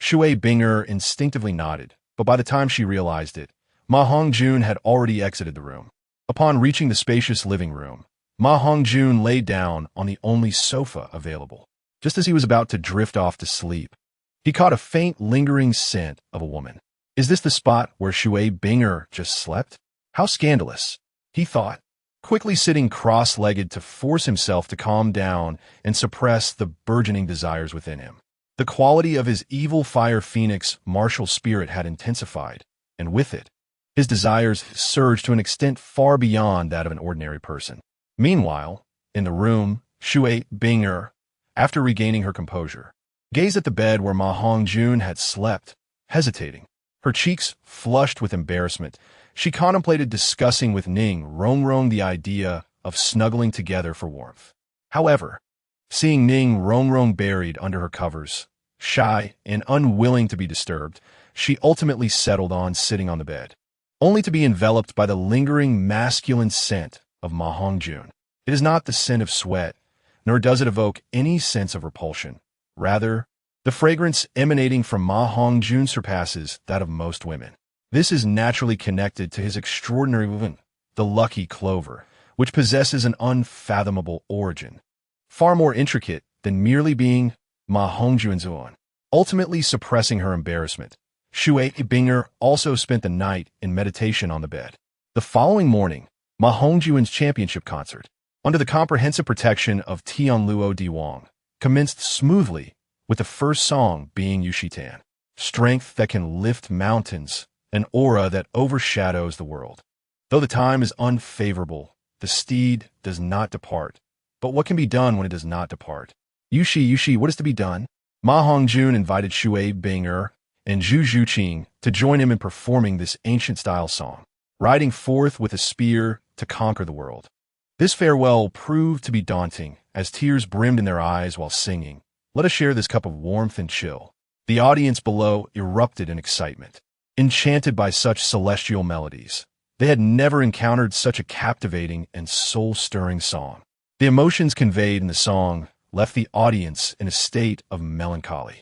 Speaker 1: Shui Binger instinctively nodded, but by the time she realized it, Ma Hongjun had already exited the room. Upon reaching the spacious living room, Ma Hongjun lay down on the only sofa available. Just as he was about to drift off to sleep, he caught a faint, lingering scent of a woman. "Is this the spot where Shui Binger just slept? How scandalous," he thought, quickly sitting cross-legged to force himself to calm down and suppress the burgeoning desires within him. The quality of his evil fire phoenix martial spirit had intensified, and with it, his desires surged to an extent far beyond that of an ordinary person. Meanwhile, in the room, Shui Binger, after regaining her composure, gazed at the bed where Ma Hongjun had slept, hesitating. Her cheeks flushed with embarrassment, she contemplated discussing with Ning Rongrong the idea of snuggling together for warmth. However, seeing Ning Rongrong buried under her covers, shy and unwilling to be disturbed, she ultimately settled on sitting on the bed, only to be enveloped by the lingering masculine scent of Ma Hongjun. It is not the scent of sweat, nor does it evoke any sense of repulsion. Rather, the fragrance emanating from Ma Hongjun surpasses that of most women. This is naturally connected to his extraordinary woman, the lucky Clover, which possesses an unfathomable origin, far more intricate than merely being Ma Hongjun's own. Ultimately suppressing her embarrassment, Shui Binger also spent the night in meditation on the bed. The following morning, Ma Hongjun's championship concert, under the comprehensive protection of Douluo Diwang, commenced smoothly, with the first song being Yushitan, strength that can lift mountains, an aura that overshadows the world. Though the time is unfavorable, the steed does not depart. But what can be done when it does not depart? Yushi, what is to be done? Ma Hongjun invited Shui Binger and Zhu Zhuqing to join him in performing this ancient-style song, riding forth with a spear to conquer the world. This farewell proved to be daunting, as tears brimmed in their eyes while singing, "Let us share this cup of warmth and chill." The audience below erupted in excitement, enchanted by such celestial melodies. They had never encountered such a captivating and soul-stirring song. The emotions conveyed in the song left the audience in a state of melancholy.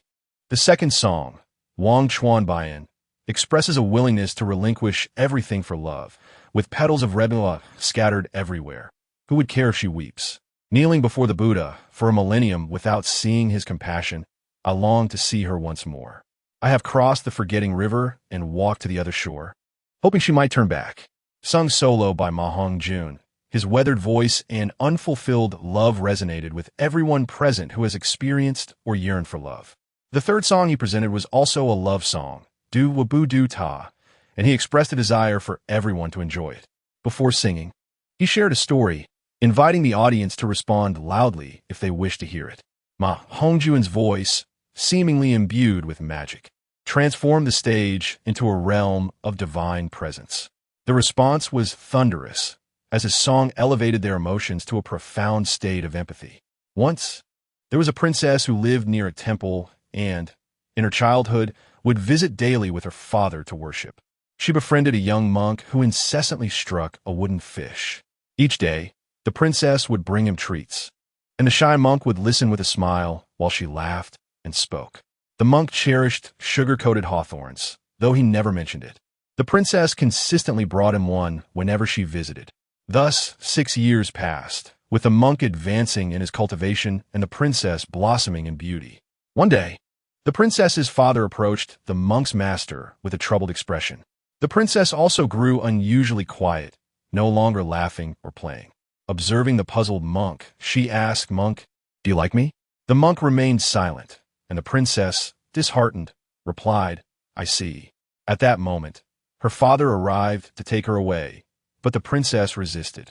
Speaker 1: The second song, Wang Chuan Bayan, expresses a willingness to relinquish everything for love, with petals of rebula scattered everywhere. Who would care if she weeps? Kneeling before the Buddha for a millennium without seeing his compassion, I long to see her once more. I have crossed the forgetting river and walked to the other shore, hoping she might turn back. Sung solo by Ma Hongjun, his weathered voice and unfulfilled love resonated with everyone present who has experienced or yearned for love. The third song he presented was also a love song, Du Wabu Du Ta, and he expressed a desire for everyone to enjoy it. Before singing, he shared a story, inviting the audience to respond loudly if they wish to hear it. Ma Hongjun's voice, seemingly imbued with magic, transformed the stage into a realm of divine presence. The response was thunderous, as his song elevated their emotions to a profound state of empathy. Once, There was a princess who lived near a temple and, in her childhood, would visit daily with her father to worship. She befriended a young monk who incessantly struck a wooden fish. Each day, the princess would bring him treats, and the shy monk would listen with a smile while she laughed and spoke. The monk cherished sugar-coated hawthorns, though he never mentioned it. The princess consistently brought him one whenever she visited. Thus, 6 years passed, with the monk advancing in his cultivation and the princess blossoming in beauty. One day, the princess's father approached the monk's master with a troubled expression. The princess also grew unusually quiet, no longer laughing or playing. Observing the puzzled monk, she asked, "Monk, do you like me?" The monk remained silent, and the princess, disheartened, replied, "I see." At that moment, her father arrived to take her away, but the princess resisted,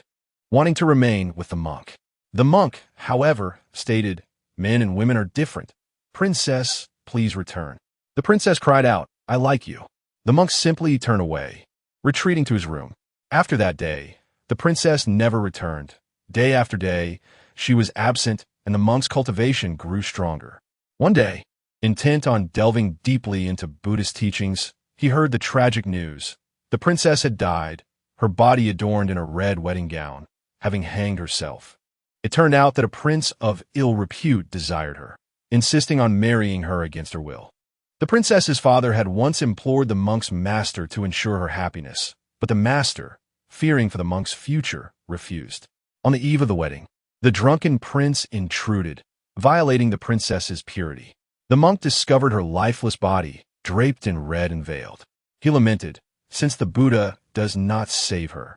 Speaker 1: wanting to remain with the monk. The monk, however, stated, "Men and women are different. Princess, please return." The princess cried out, "I like you." The monk simply turned away, retreating to his room. After that day, the princess never returned. Day after day, she was absent, and the monk's cultivation grew stronger. One day, intent on delving deeply into Buddhist teachings, he heard the tragic news. The princess had died, her body adorned in a red wedding gown, having hanged herself. It turned out that a prince of ill repute desired her, insisting on marrying her against her will. The princess's father had once implored the monk's master to ensure her happiness, but the master, fearing for the monk's future, refused. On the eve of the wedding, the drunken prince intruded, violating the princess's purity. The monk discovered her lifeless body, draped in red and veiled. He lamented, "Since the Buddha does not save her,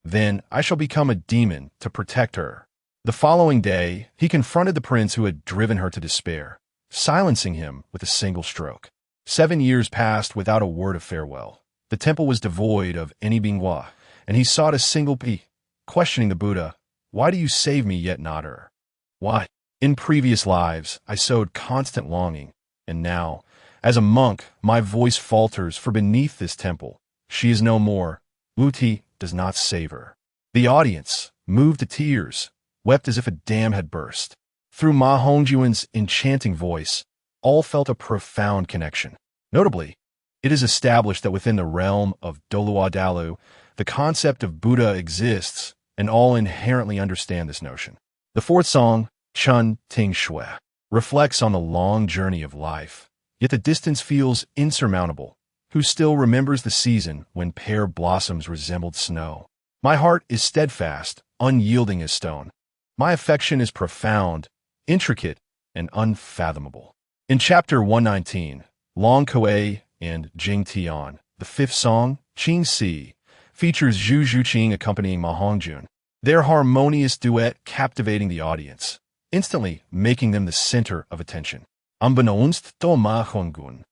Speaker 1: then I shall become a demon to protect her." The following day, he confronted the prince who had driven her to despair, silencing him with a single stroke. 7 years passed without a word of farewell. The temple was devoid of any bingwa, and he sought a single plea, questioning the Buddha, "Why do you save me yet not her? Why? In previous lives, I sowed constant longing, and now, as a monk, my voice falters, for beneath this temple, she is no more. Uti does not save her." The audience, moved to tears, wept as if a dam had burst. Through Ma Hongjun's enchanting voice, all felt a profound connection. Notably, it is established that within the realm of Douluo, the concept of Buddha exists, and all inherently understand this notion. The fourth song, Chun Ting Shui, reflects on the long journey of life, yet the distance feels insurmountable. Who still remembers the season when pear blossoms resembled snow? My heart is steadfast, unyielding as stone. My affection is profound, intricate, and unfathomable. In chapter 119, Long Koei and Jing Tian, the fifth song, Qing Si, features Zhu Zhuqing accompanying Ma Hongjun, their harmonious duet captivating the audience, instantly making them the center of attention. Unbeknownst to Ma Hongjun,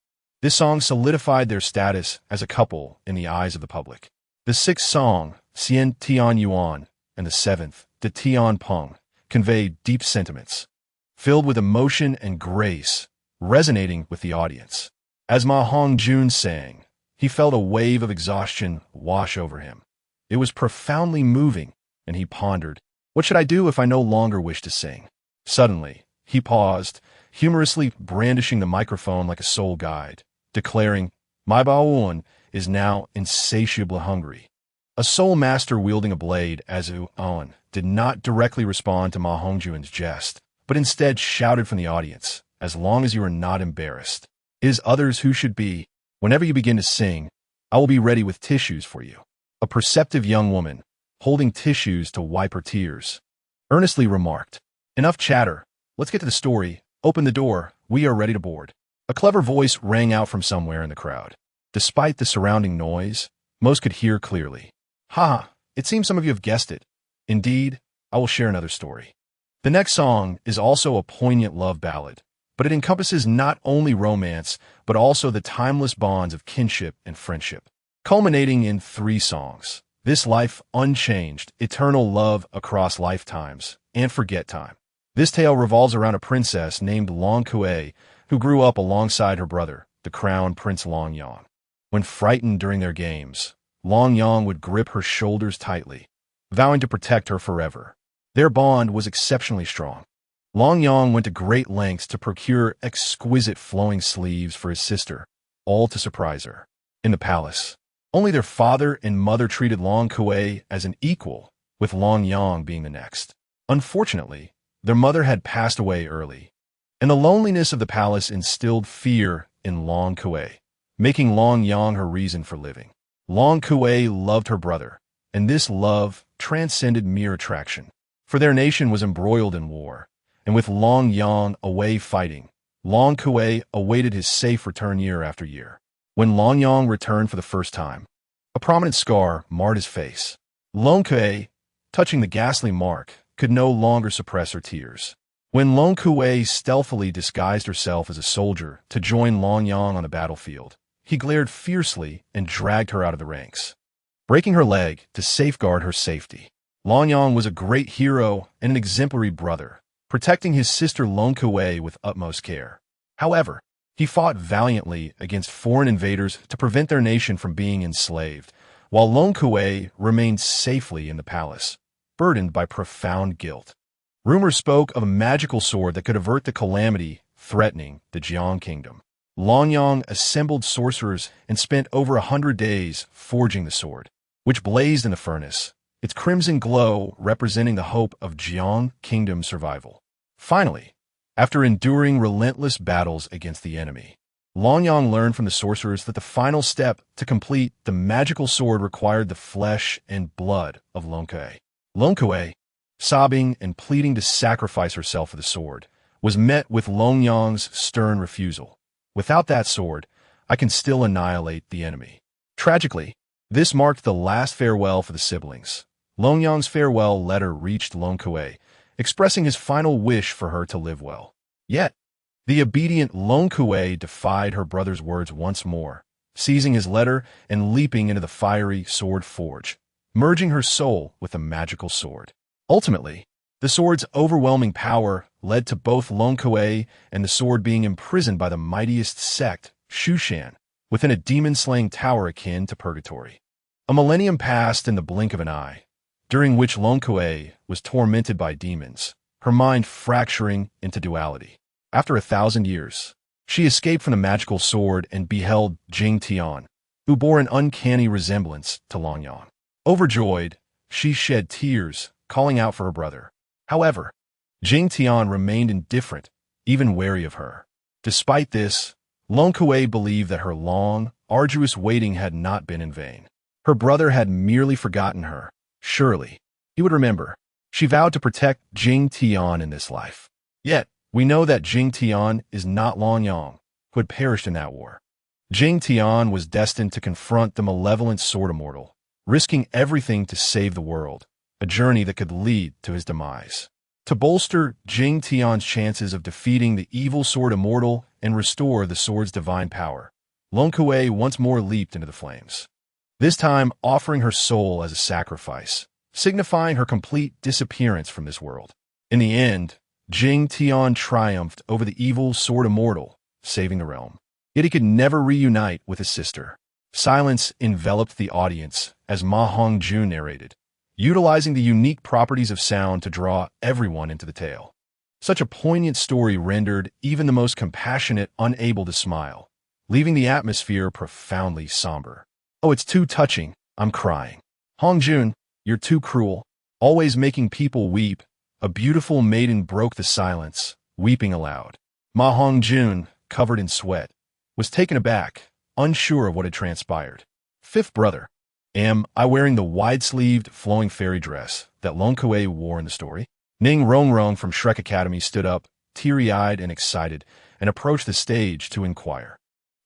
Speaker 1: this song solidified their status as a couple in the eyes of the public. The sixth song, Xian Tian Yuan, and the seventh, De Tian Peng, convey deep sentiments, filled with emotion and grace, resonating with the audience. As Ma Hongjun sang, he felt a wave of exhaustion wash over him. It was profoundly moving, and he pondered, "What should I do if I no longer wish to sing?" Suddenly, he paused, humorously brandishing the microphone like a soul guide, declaring, "My Bao'un is now insatiably hungry." A soul master wielding a blade, Azu Aon, did not directly respond to Ma Hongjun's jest, but instead shouted from the audience, "As long as you are not embarrassed, it is others who should be. Whenever you begin to sing, I will be ready with tissues for you." A perceptive young woman, holding tissues to wipe her tears, earnestly remarked, "Enough chatter. Let's get to the story. Open the door. We are ready to board." A clever voice rang out from somewhere in the crowd. Despite the surrounding noise, most could hear clearly. "Ha! It seems some of you have guessed it. Indeed, I will share another story." The next song is also a poignant love ballad, but it encompasses not only romance, but also the timeless bonds of kinship and friendship. Culminating in 3 songs, This Life Unchanged, Eternal Love Across Lifetimes, and Forget Time. This tale revolves around a princess named Long Kuei, who grew up alongside her brother, the crown Prince Long Yang. When frightened during their games, Long Yang would grip her shoulders tightly, vowing to protect her forever. Their bond was exceptionally strong. Long Yang went to great lengths to procure exquisite flowing sleeves for his sister, all to surprise her. In the palace, only their father and mother treated Long Kuei as an equal, with Long Yang being the next. Unfortunately, their mother had passed away early, and the loneliness of the palace instilled fear in Long Kuei, making Long Yang her reason for living. Long Kuei loved her brother, and this love transcended mere attraction. For their nation was embroiled in war, and with Long Yang away fighting, Long Kuei awaited his safe return year after year. When Long Yang returned for the first time, a prominent scar marred his face. Long Kuei, touching the ghastly mark, could no longer suppress her tears. When Long Kuei stealthily disguised herself as a soldier to join Long Yang on the battlefield, he glared fiercely and dragged her out of the ranks, breaking her leg to safeguard her safety. Long Yang was a great hero and an exemplary brother, protecting his sister Long Kuei with utmost care. However, he fought valiantly against foreign invaders to prevent their nation from being enslaved, while Long Kuei remained safely in the palace, burdened by profound guilt. Rumors spoke of a magical sword that could avert the calamity threatening the Jiang kingdom. Long Yang assembled sorcerers and spent over 100 days forging the sword, which blazed in the furnace, its crimson glow representing the hope of Jiang kingdom's survival. Finally, after enduring relentless battles against the enemy, Long Yang learned from the sorcerers that the final step to complete the magical sword required the flesh and blood of Long Kuei. Long Kuei, sobbing and pleading to sacrifice herself for the sword, was met with Long Yang's stern refusal. Without that sword, I can still annihilate the enemy. Tragically, this marked the last farewell for the siblings. Long Yang's farewell letter reached Long Kuei, expressing his final wish for her to live well. Yet, the obedient Long Kuei defied her brother's words once more, seizing his letter and leaping into the fiery sword forge, merging her soul with the magical sword. Ultimately, the sword's overwhelming power led to both Long Kuei and the sword being imprisoned by the mightiest sect, Shushan, within a demon-slaying tower akin to purgatory. A millennium passed in the blink of an eye, during which Long Kuei was tormented by demons, her mind fracturing into duality. After 1,000 years, she escaped from the magical sword and beheld Jing Tian, who bore an uncanny resemblance to Long Yang. Overjoyed, she shed tears, calling out for her brother. However, Jing Tian remained indifferent, even wary of her. Despite this, Long Kuei believed that her long, arduous waiting had not been in vain. Her brother had merely forgotten her. Surely, he would remember. She vowed to protect Jing Tian in this life. Yet, we know that Jing Tian is not Long Yang, who had perished in that war. Jing Tian was destined to confront the malevolent sword immortal, risking everything to save the world, a journey that could lead to his demise. To bolster Jing Tian's chances of defeating the evil sword immortal and restore the sword's divine power, Long Kuei once more leaped into the flames, this time offering her soul as a sacrifice, signifying her complete disappearance from this world. In the end, Jing Tian triumphed over the evil sword immortal, saving the realm. Yet he could never reunite with his sister. Silence enveloped the audience as Ma Hongjun narrated, utilizing the unique properties of sound to draw everyone into the tale. Such a poignant story rendered even the most compassionate unable to smile, leaving the atmosphere profoundly somber. "Oh, it's too touching. I'm crying. Hongjun, you're too cruel, always making people weep." A beautiful maiden broke the silence, weeping aloud. Ma Hongjun, covered in sweat, was taken aback, unsure of what had transpired. Fifth brother, am I wearing the wide-sleeved, flowing fairy dress that Long Kuei wore in the story? Ning Rongrong from Shrek Academy stood up, teary-eyed and excited, and approached the stage to inquire.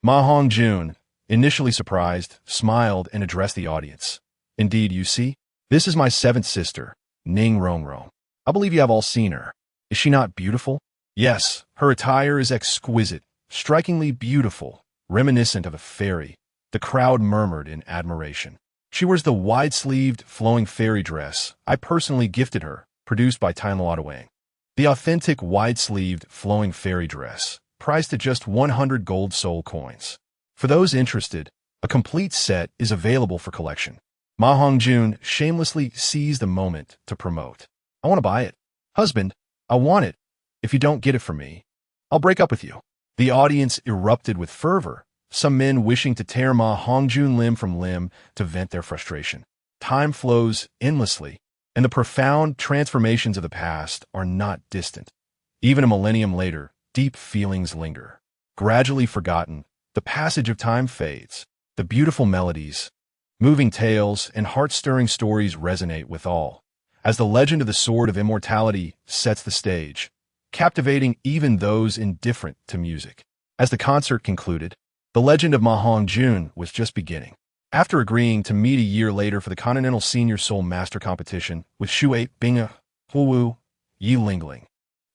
Speaker 1: Ma Hongjun, initially surprised, smiled and addressed the audience. "Indeed, you see, this is my seventh sister, Ning Rongrong. I believe you have all seen her. Is she not beautiful?" "Yes, her attire is exquisite, strikingly beautiful, reminiscent of a fairy." The crowd murmured in admiration. "She wears the wide-sleeved, flowing fairy dress I personally gifted her, produced by Tainluada Wang. The authentic wide-sleeved, flowing fairy dress, priced at just 100 gold soul coins. For those interested, a complete set is available for collection." Ma Hongjun shamelessly seized the moment to promote. "I want to buy it. Husband, I want it." If you don't get it from me, I'll break up with you." The audience erupted with fervor, some men wishing to tear Ma Hongjun limb from limb to vent their frustration. Time flows endlessly, and the profound transformations of the past are not distant. Even a millennium later, deep feelings linger. Gradually forgotten, the passage of time fades. The beautiful melodies, moving tales, and heart-stirring stories resonate with all, as the legend of the Sword of Immortality sets the stage, captivating even those indifferent to music. As the concert concluded, the legend of Ma Hongjun was just beginning. After agreeing to meet a year later for the Continental Senior Soul Master Competition with Shui Binga, Huowu, Yi Lingling,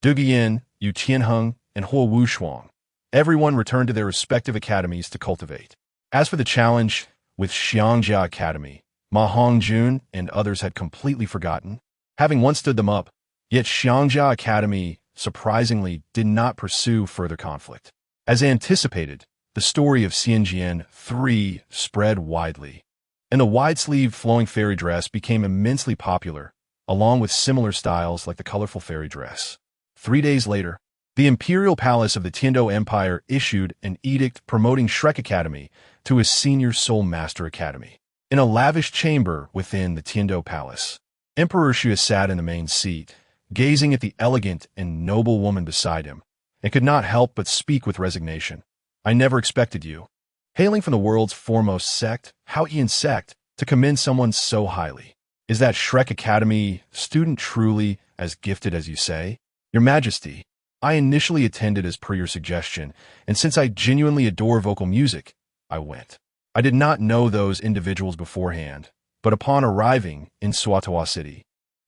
Speaker 1: Dugian, Yu Tianheng, and Huo Wushuang, everyone returned to their respective academies to cultivate. As for the challenge with Xiangjia Academy, Ma Hongjun and others had completely forgotten, having once stood them up, yet Xiangjia Academy, surprisingly, did not pursue further conflict. As anticipated, the story of Xianjian 3 spread widely, and the wide-sleeved flowing fairy dress became immensely popular, along with similar styles like the colorful fairy dress. 3 days later, the Imperial Palace of the Tiando Empire issued an edict promoting Shrek Academy to a Senior Soul Master Academy. In a lavish chamber within the Tiando Palace, Emperor Xue sat in the main seat, gazing at the elegant and noble woman beside him, and could not help but speak with resignation. "I never expected you, hailing from the world's foremost sect, Haotian sect, to commend someone so highly. Is that Shrek Academy student truly as gifted as you say? Your Majesty, I initially attended as per your suggestion, and since I genuinely adore vocal music, I went. I did not know those individuals beforehand, but upon arriving in Swatoa City,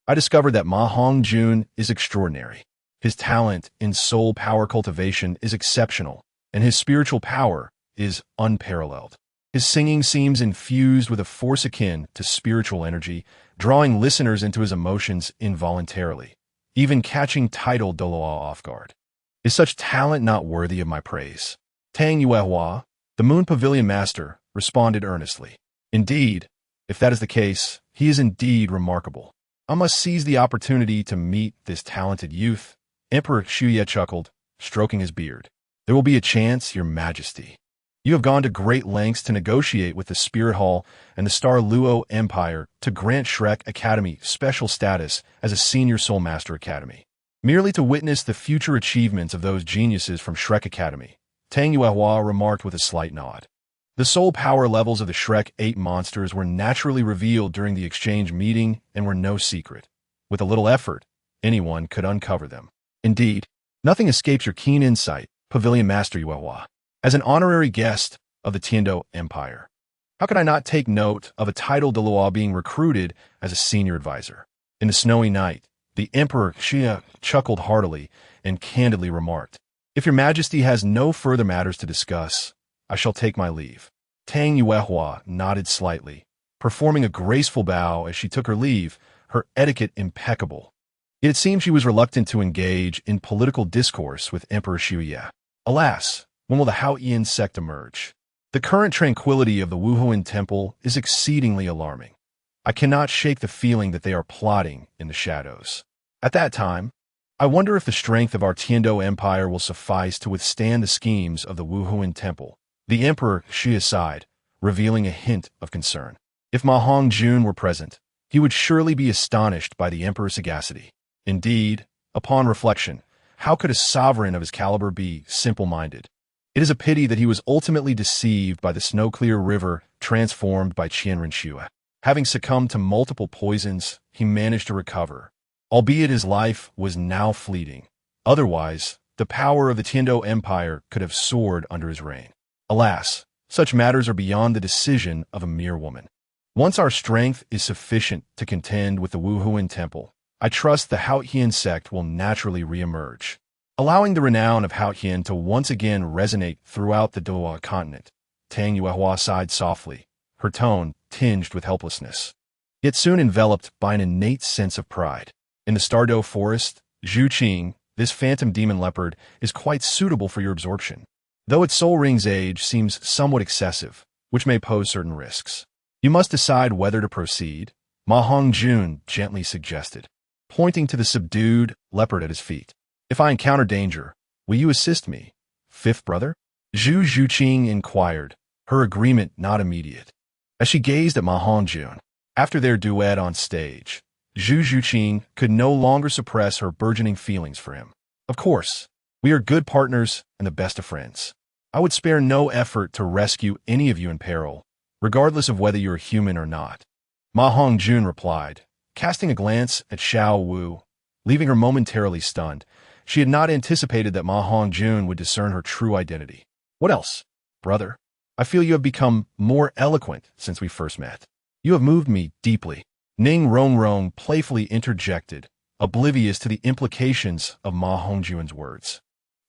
Speaker 1: I discovered that Ma Hongjun is extraordinary. His talent in soul power cultivation is exceptional, and his spiritual power is unparalleled. His singing seems infused with a force akin to spiritual energy, drawing listeners into his emotions involuntarily, even catching title Douluo off guard. Is such talent not worthy of my praise?" Tang Yuehua, the Moon Pavilion Master, responded earnestly. "Indeed, if that is the case, he is indeed remarkable. I must seize the opportunity to meet this talented youth." Emperor Xuye chuckled, stroking his beard. "There will be a chance, Your Majesty. You have gone to great lengths to negotiate with the Spirit Hall and the Star Luo Empire to grant Shrek Academy special status as a Senior Soul Master Academy, merely to witness the future achievements of those geniuses from Shrek Academy." Tang Yuehua remarked with a slight nod. The soul power levels of the Shrek 8 monsters were naturally revealed during the exchange meeting and were no secret. With a little effort, anyone could uncover them. Indeed, nothing escapes your keen insight, Pavilion Master Yuehua. As an honorary guest of the Tiando Empire, how could I not take note of a title Douluo being recruited as a senior advisor? In the snowy night, the Emperor Xia chuckled heartily and candidly remarked, "If Your Majesty has no further matters to discuss, I shall take my leave." Tang Yuehua nodded slightly, performing a graceful bow as she took her leave, her etiquette impeccable. Yet it seemed she was reluctant to engage in political discourse with Emperor Xuye. Alas, when will the Haotian sect emerge? The current tranquility of the Wuhuan Temple is exceedingly alarming. I cannot shake the feeling that they are plotting in the shadows. At that time, I wonder if the strength of our Tiando Empire will suffice to withstand the schemes of the Wuhuan Temple. The Emperor Xia sighed, revealing a hint of concern. If Ma Hongjun were present, he would surely be astonished by the Emperor's sagacity. Indeed, upon reflection, how could a sovereign of his caliber be simple-minded? It is a pity that he was ultimately deceived by the snow-clear river transformed by Qianren Xue. Having succumbed to multiple poisons, he managed to recover, albeit his life was now fleeting. Otherwise, the power of the Tiando Empire could have soared under his reign. Alas, such matters are beyond the decision of a mere woman. Once our strength is sufficient to contend with the Wuhuan Temple, I trust the Haotian sect will naturally re-emerge, allowing the renown of Haotian to once again resonate throughout the Douluo continent. Tang Yuehua sighed softly, her tone tinged with helplessness, yet soon enveloped by an innate sense of pride. In the Stardow Forest, Zhu Qing, this phantom demon leopard, is quite suitable for your absorption, though its soul ring's age seems somewhat excessive, which may pose certain risks. You must decide whether to proceed, Ma Hongjun gently suggested, pointing to the subdued leopard at his feet. If I encounter danger, will you assist me, fifth brother? Zhu Zhuqing inquired, her agreement not immediate. As she gazed at Ma Hongjun, after their duet on stage, Zhu Zhuqing could no longer suppress her burgeoning feelings for him. Of course, we are good partners and the best of friends. I would spare no effort to rescue any of you in peril, regardless of whether you are human or not. Ma Hongjun replied, casting a glance at Xiao Wu, leaving her momentarily stunned. She had not anticipated that Ma Hongjun would discern her true identity. What else, brother? I feel you have become more eloquent since we first met. You have moved me deeply. Ning Rongrong playfully interjected, oblivious to the implications of Ma Hongjun's words.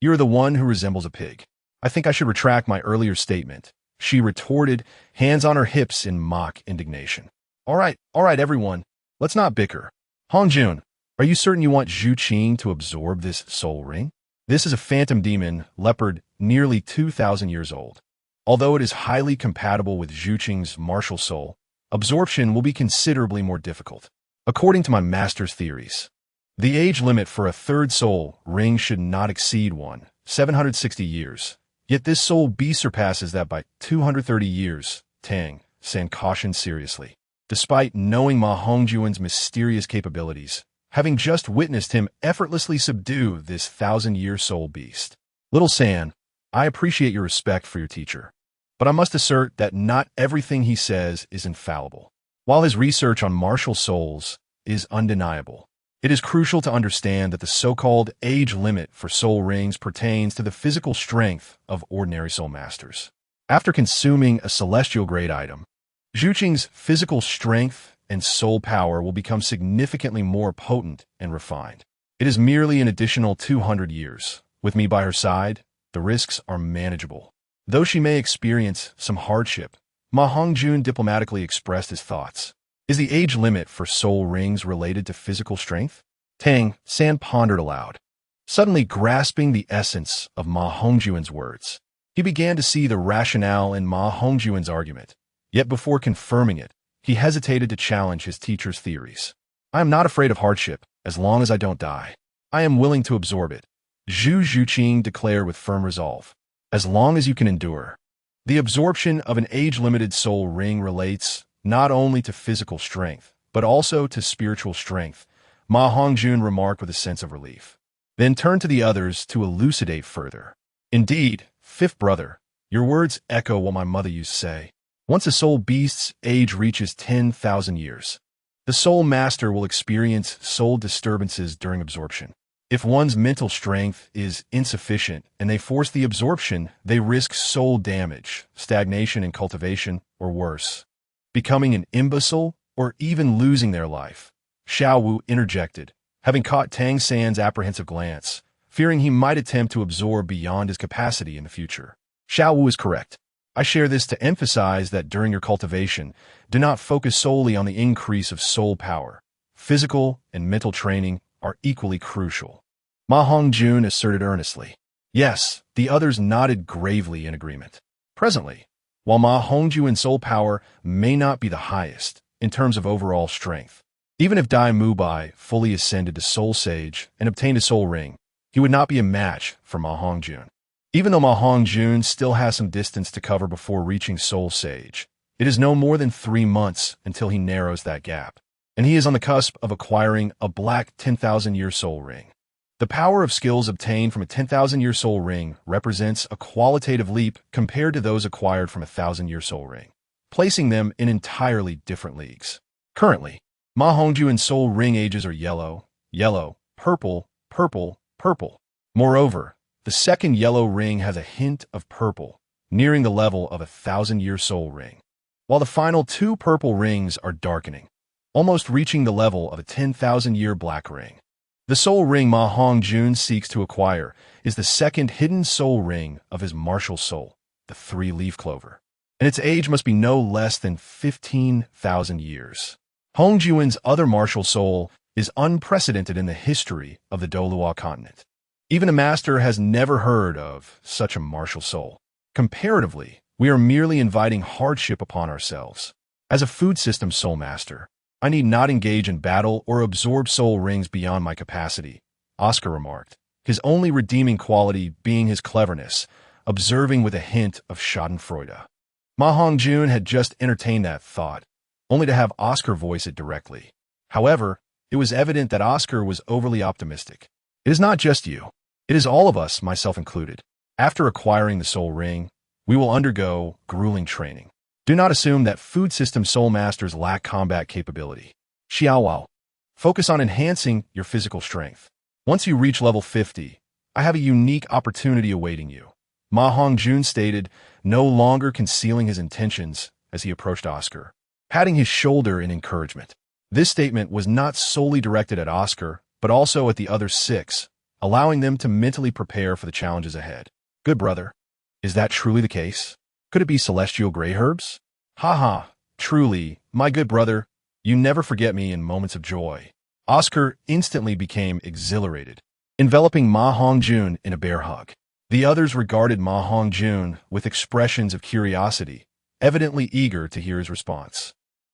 Speaker 1: You are the one who resembles a pig. I think I should retract my earlier statement, she retorted, hands on her hips in mock indignation. All right, everyone. Let's not bicker. Hongjun, are you certain you want Zhu Qing to absorb this soul ring? This is a phantom demon leopard nearly 2,000 years old. Although it is highly compatible with Zhu Qing's martial soul, absorption will be considerably more difficult. According to my master's theories, the age limit for a third soul ring should not exceed 760 years. Yet this soul beast surpasses that by 230 years, Tang San cautioned seriously. Despite knowing Ma Hongjun's mysterious capabilities, having just witnessed him effortlessly subdue this 1,000-year soul beast. Little San, I appreciate your respect for your teacher, but I must assert that not everything he says is infallible. While his research on martial souls is undeniable, it is crucial to understand that the so-called age limit for soul rings pertains to the physical strength of ordinary soul masters. After consuming a celestial-grade item, Zhu Qing's physical strength and soul power will become significantly more potent and refined. It is merely an additional 200 years. With me by her side, the risks are manageable. Though she may experience some hardship, Ma Hongjun diplomatically expressed his thoughts. Is the age limit for soul rings related to physical strength? Tang San pondered aloud, suddenly grasping the essence of Ma Hongjun's words. He began to see the rationale in Ma Hongjun's argument. Yet before confirming it, he hesitated to challenge his teacher's theories. I am not afraid of hardship, as long as I don't die. I am willing to absorb it, Zhu Zhuqing declared with firm resolve. As long as you can endure. The absorption of an age-limited soul ring relates not only to physical strength, but also to spiritual strength, Ma Hongjun remarked with a sense of relief. Then turned to the others to elucidate further. Indeed, fifth brother, your words echo what my mother used to say. Once a soul beast's age reaches 10,000 years, the soul master will experience soul disturbances during absorption. If one's mental strength is insufficient and they force the absorption, they risk soul damage, stagnation in cultivation, or worse, becoming an imbecile or even losing their life. Xiao Wu interjected, having caught Tang San's apprehensive glance, fearing he might attempt to absorb beyond his capacity in the future. Xiao Wu is correct. I share this to emphasize that during your cultivation, do not focus solely on the increase of soul power. Physical and mental training are equally crucial. Ma Hongjun asserted earnestly. Yes, the others nodded gravely in agreement. Presently, while Ma Hongjun's soul power may not be the highest in terms of overall strength, even if Dai Mubai fully ascended to Soul Sage and obtained a soul ring, he would not be a match for Ma Hongjun. Even though Ma Hongjun still has some distance to cover before reaching Soul Sage, it is no more than 3 months until he narrows that gap, and he is on the cusp of acquiring a black 10,000-year soul ring. The power of skills obtained from a 10,000-year soul ring represents a qualitative leap compared to those acquired from a 1,000-year soul ring, placing them in entirely different leagues. Currently, Ma Hongjun's soul ring ages are yellow, yellow, purple, purple, purple. Moreover, the second yellow ring has a hint of purple, nearing the level of a 1,000-year soul ring, while the final 2 purple rings are darkening, almost reaching the level of a 10,000-year black ring. The soul ring Ma Hongjun seeks to acquire is the second hidden soul ring of his martial soul, the 3-leaf clover, and its age must be no less than 15,000 years. Hongjun's other martial soul is unprecedented in the history of the Douluo continent. Even a master has never heard of such a martial soul. Comparatively, we are merely inviting hardship upon ourselves. As a food system soul master, I need not engage in battle or absorb soul rings beyond my capacity, Oscar remarked, his only redeeming quality being his cleverness, observing with a hint of schadenfreude. Ma Hongjun had just entertained that thought, only to have Oscar voice it directly. However, it was evident that Oscar was overly optimistic. It is not just you. It is all of us, myself included. After acquiring the Soul Ring, we will undergo grueling training. Do not assume that food system Soul Masters lack combat capability. Xiaowao. Focus on enhancing your physical strength. Once you reach level 50, I have a unique opportunity awaiting you. Ma Hongjun stated, no longer concealing his intentions as he approached Oscar, patting his shoulder in encouragement. This statement was not solely directed at Oscar, but also at the other 6, allowing them to mentally prepare for the challenges ahead. Good brother. Is that truly the case? Could it be celestial gray herbs? Haha, truly, my good brother, you never forget me in moments of joy. Oscar instantly became exhilarated, enveloping Ma Hongjun in a bear hug. The others regarded Ma Hongjun with expressions of curiosity, evidently eager to hear his response.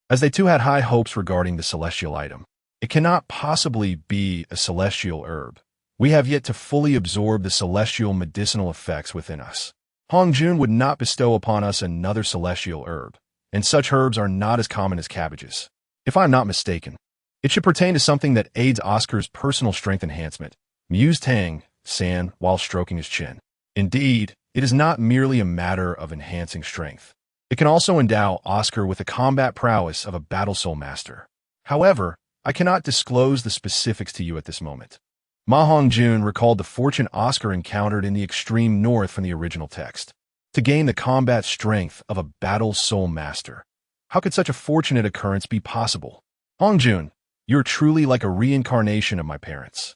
Speaker 1: As they too had high hopes regarding the celestial item. It cannot possibly be a celestial herb. We have yet to fully absorb the celestial medicinal effects within us. Hongjun would not bestow upon us another celestial herb, and such herbs are not as common as cabbages. If I am not mistaken, it should pertain to something that aids Oscar's personal strength enhancement, mused Tang San while stroking his chin. Indeed, it is not merely a matter of enhancing strength. It can also endow Oscar with the combat prowess of a battle soul master. However, I cannot disclose the specifics to you at this moment. Ma Hongjun recalled the fortune Oscar encountered in the extreme north from the original text. To gain the combat strength of a battle soul master. How could such a fortunate occurrence be possible? Hongjun, you're truly like a reincarnation of my parents.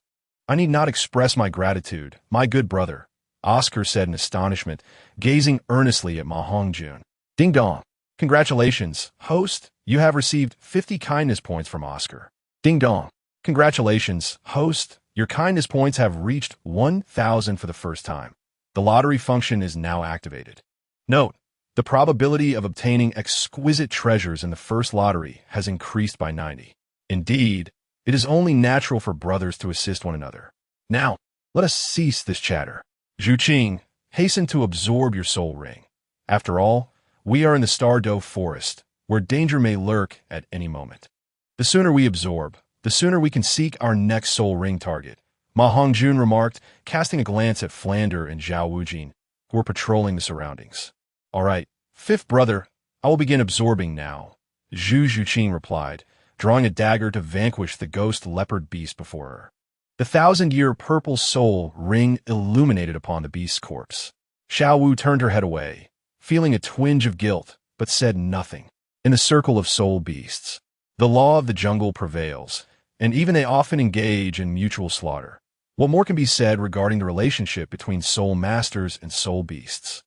Speaker 1: I need not express my gratitude, my good brother, Oscar said in astonishment, gazing earnestly at Ma Hongjun. Ding dong. Congratulations, host, you have received 50 kindness points from Oscar. Ding dong. Congratulations, host, your kindness points have reached 1,000 for the first time. The lottery function is now activated. Note, the probability of obtaining exquisite treasures in the first lottery has increased by 90. Indeed, it is only natural for brothers to assist one another. Now, let us cease this chatter. Zhu Qing, hasten to absorb your soul ring. After all, we are in the Star Dove Forest, where danger may lurk at any moment. The sooner we absorb, the sooner we can seek our next soul ring target, Ma Hongjun remarked, casting a glance at Flander and Zhao Wujin, who were patrolling the surroundings. All right, fifth brother, I will begin absorbing now, Zhu Zhuqing replied, drawing a dagger to vanquish the ghost leopard beast before her. The 1,000-year purple soul ring illuminated upon the beast's corpse. Xiao Wu turned her head away, feeling a twinge of guilt, but said nothing. In the circle of soul beasts, the law of the jungle prevails, and even they often engage in mutual slaughter. What more can be said regarding the relationship between soul masters and soul beasts?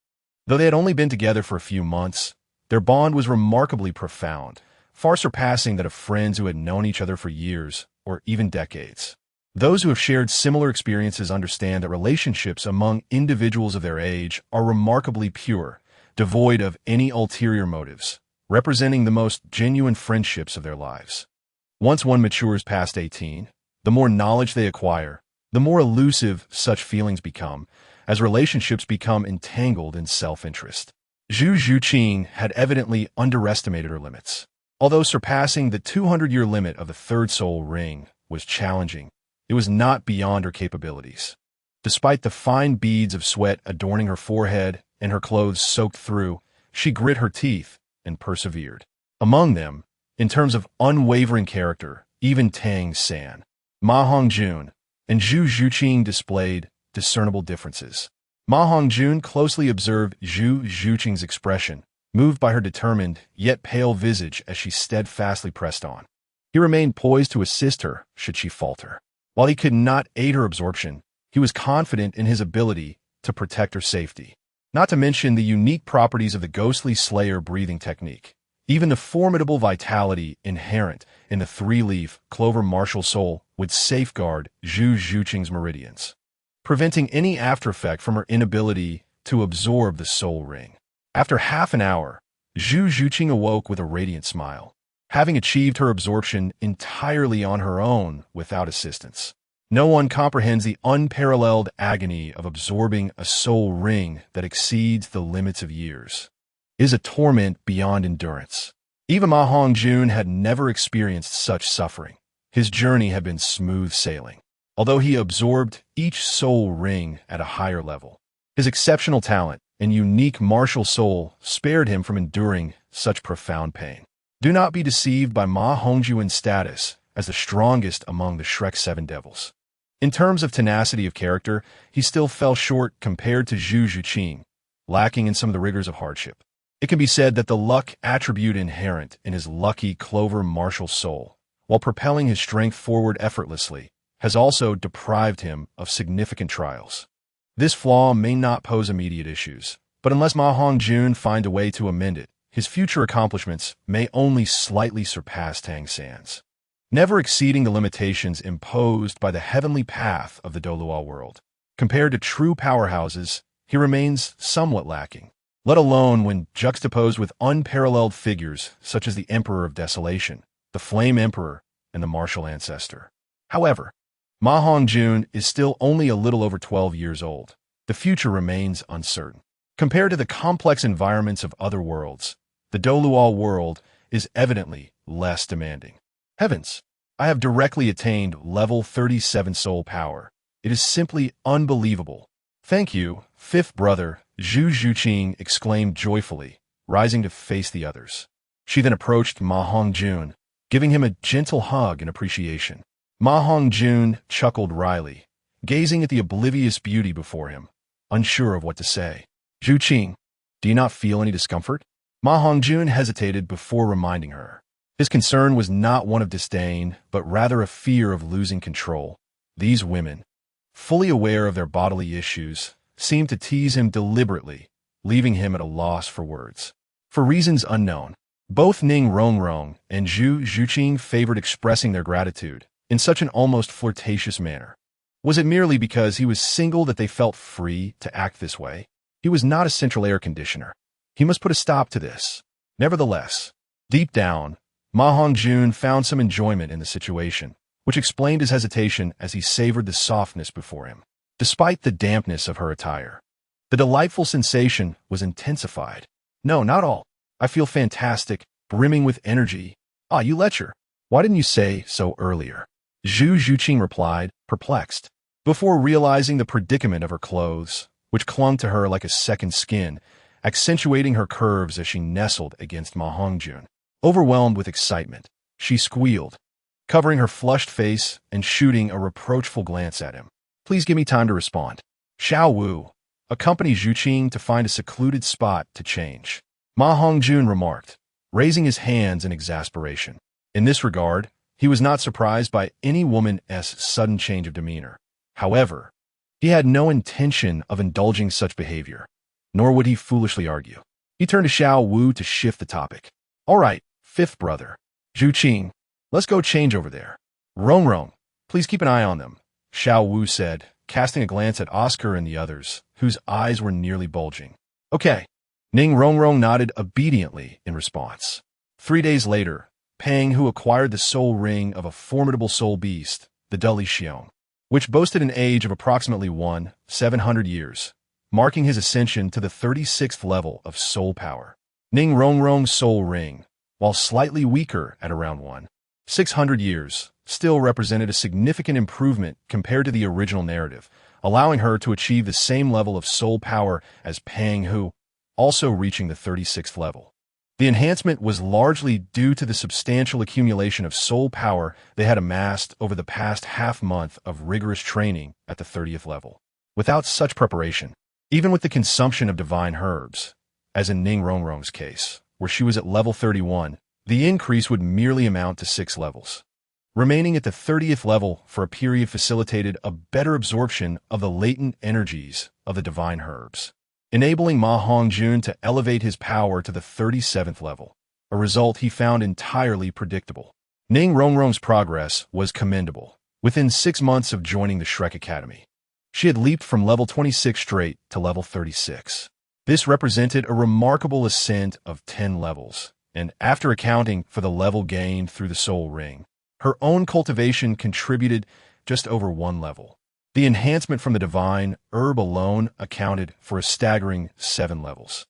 Speaker 1: Though they had only been together for a few months, their bond was remarkably profound, far surpassing that of friends who had known each other for years or even decades. Those who have shared similar experiences understand that relationships among individuals of their age are remarkably pure, devoid of any ulterior motives, representing the most genuine friendships of their lives. Once one matures past 18, the more knowledge they acquire, the more elusive such feelings become, as relationships become entangled in self-interest. Zhu Zhuqing had evidently underestimated her limits. Although surpassing the 200-year limit of the third soul ring was challenging, it was not beyond her capabilities. Despite the fine beads of sweat adorning her forehead and her clothes soaked through, she grit her teeth and persevered. Among them, in terms of unwavering character, even Tang San, Ma Hongjun, and Zhu Zhuqing displayed discernible differences. Ma Hongjun closely observed Zhu Zhuqing's expression, moved by her determined yet pale visage as she steadfastly pressed on. He remained poised to assist her should she falter. While he could not aid her absorption, he was confident in his ability to protect her safety. Not to mention the unique properties of the ghostly slayer breathing technique, even the formidable vitality inherent in the three-leaf Clover martial soul would safeguard Zhu Zhuqing's meridians, preventing any aftereffect from her inability to absorb the soul ring. After half an hour, Zhu Zhuqing awoke with a radiant smile, having achieved her absorption entirely on her own without assistance. No one comprehends the unparalleled agony of absorbing a soul ring that exceeds the limits of years. It is a torment beyond endurance. Even Ma Hongjun had never experienced such suffering. His journey had been smooth sailing, although he absorbed each soul ring at a higher level. His exceptional talent and unique martial soul spared him from enduring such profound pain. Do not be deceived by Ma Hongjun's status as the strongest among the Shrek 7 devils. In terms of tenacity of character, he still fell short compared to Zhu Zhuqing, lacking in some of the rigors of hardship. It can be said that the luck attribute inherent in his lucky Clover martial soul, while propelling his strength forward effortlessly, has also deprived him of significant trials. This flaw may not pose immediate issues, but unless Ma Hongjun find a way to amend it, his future accomplishments may only slightly surpass Tang San's. Never exceeding the limitations imposed by the heavenly path of the Douluo world. Compared to true powerhouses, he remains somewhat lacking, let alone when juxtaposed with unparalleled figures such as the Emperor of Desolation, the Flame Emperor, and the Martial Ancestor. However, Ma Hongjun is still only a little over 12 years old. The future remains uncertain. Compared to the complex environments of other worlds, the Douluo world is evidently less demanding. Heavens, I have directly attained level 37 soul power. It is simply unbelievable. Thank you, fifth brother, Zhu Zhuqing exclaimed joyfully, rising to face the others. She then approached Ma Hongjun, giving him a gentle hug in appreciation. Ma Hongjun chuckled wryly, gazing at the oblivious beauty before him, unsure of what to say. Zhuqing, do you not feel any discomfort? Ma Hongjun hesitated before reminding her. His concern was not one of disdain, but rather a fear of losing control. These women, fully aware of their bodily issues, seemed to tease him deliberately, leaving him at a loss for words. For reasons unknown, both Ning Rongrong and Zhu Zhuqing favored expressing their gratitude in such an almost flirtatious manner. Was it merely because he was single that they felt free to act this way? He was not a central air conditioner. He must put a stop to this. Nevertheless, deep down, Ma Hongjun found some enjoyment in the situation, which explained his hesitation as he savored the softness before him. Despite the dampness of her attire, the delightful sensation was intensified. No, not all. I feel fantastic, brimming with energy. Ah, you lecher. Why didn't you say so earlier? Zhu Zhuqing replied, perplexed. Before realizing the predicament of her clothes, which clung to her like a second skin, accentuating her curves as she nestled against Ma Hongjun. Overwhelmed with excitement, she squealed, covering her flushed face and shooting a reproachful glance at him. Please give me time to respond. Xiao Wu accompanied Zhuqing to find a secluded spot to change. Ma Hongjun remarked, raising his hands in exasperation. In this regard, he was not surprised by any woman's sudden change of demeanor. However, he had no intention of indulging such behavior, nor would he foolishly argue. He turned to Xiao Wu to shift the topic. All right, fifth brother. Zhuqing, let's go change over there. Rongrong, please keep an eye on them, Xiao Wu said, casting a glance at Oscar and the others, whose eyes were nearly bulging. Okay. Ning Rongrong nodded obediently in response. 3 days later, Pang, who acquired the soul ring of a formidable soul beast, the Duli Xiong, which boasted an age of approximately 700 years, marking his ascension to the 36th level of soul power. Ning Rongrong's soul ring, while slightly weaker at around 600 years, still represented a significant improvement compared to the original narrative, allowing her to achieve the same level of soul power as Pang Hu, also reaching the 36th level. The enhancement was largely due to the substantial accumulation of soul power they had amassed over the past half-month of rigorous training at the 30th level. Without such preparation, even with the consumption of divine herbs, as in Ning Rongrong's case, where she was at level 31, the increase would merely amount to 6 levels. Remaining at the 30th level for a period facilitated a better absorption of the latent energies of the divine herbs, enabling Ma Hongjun to elevate his power to the 37th level, a result he found entirely predictable. Ning Rongrong's progress was commendable. Within 6 months of joining the Shrek Academy, she had leaped from level 26 straight to level 36. This represented a remarkable ascent of 10 levels, and after accounting for the level gained through the soul ring, her own cultivation contributed just over 1 level. The enhancement from the divine herb alone accounted for a staggering 7 levels,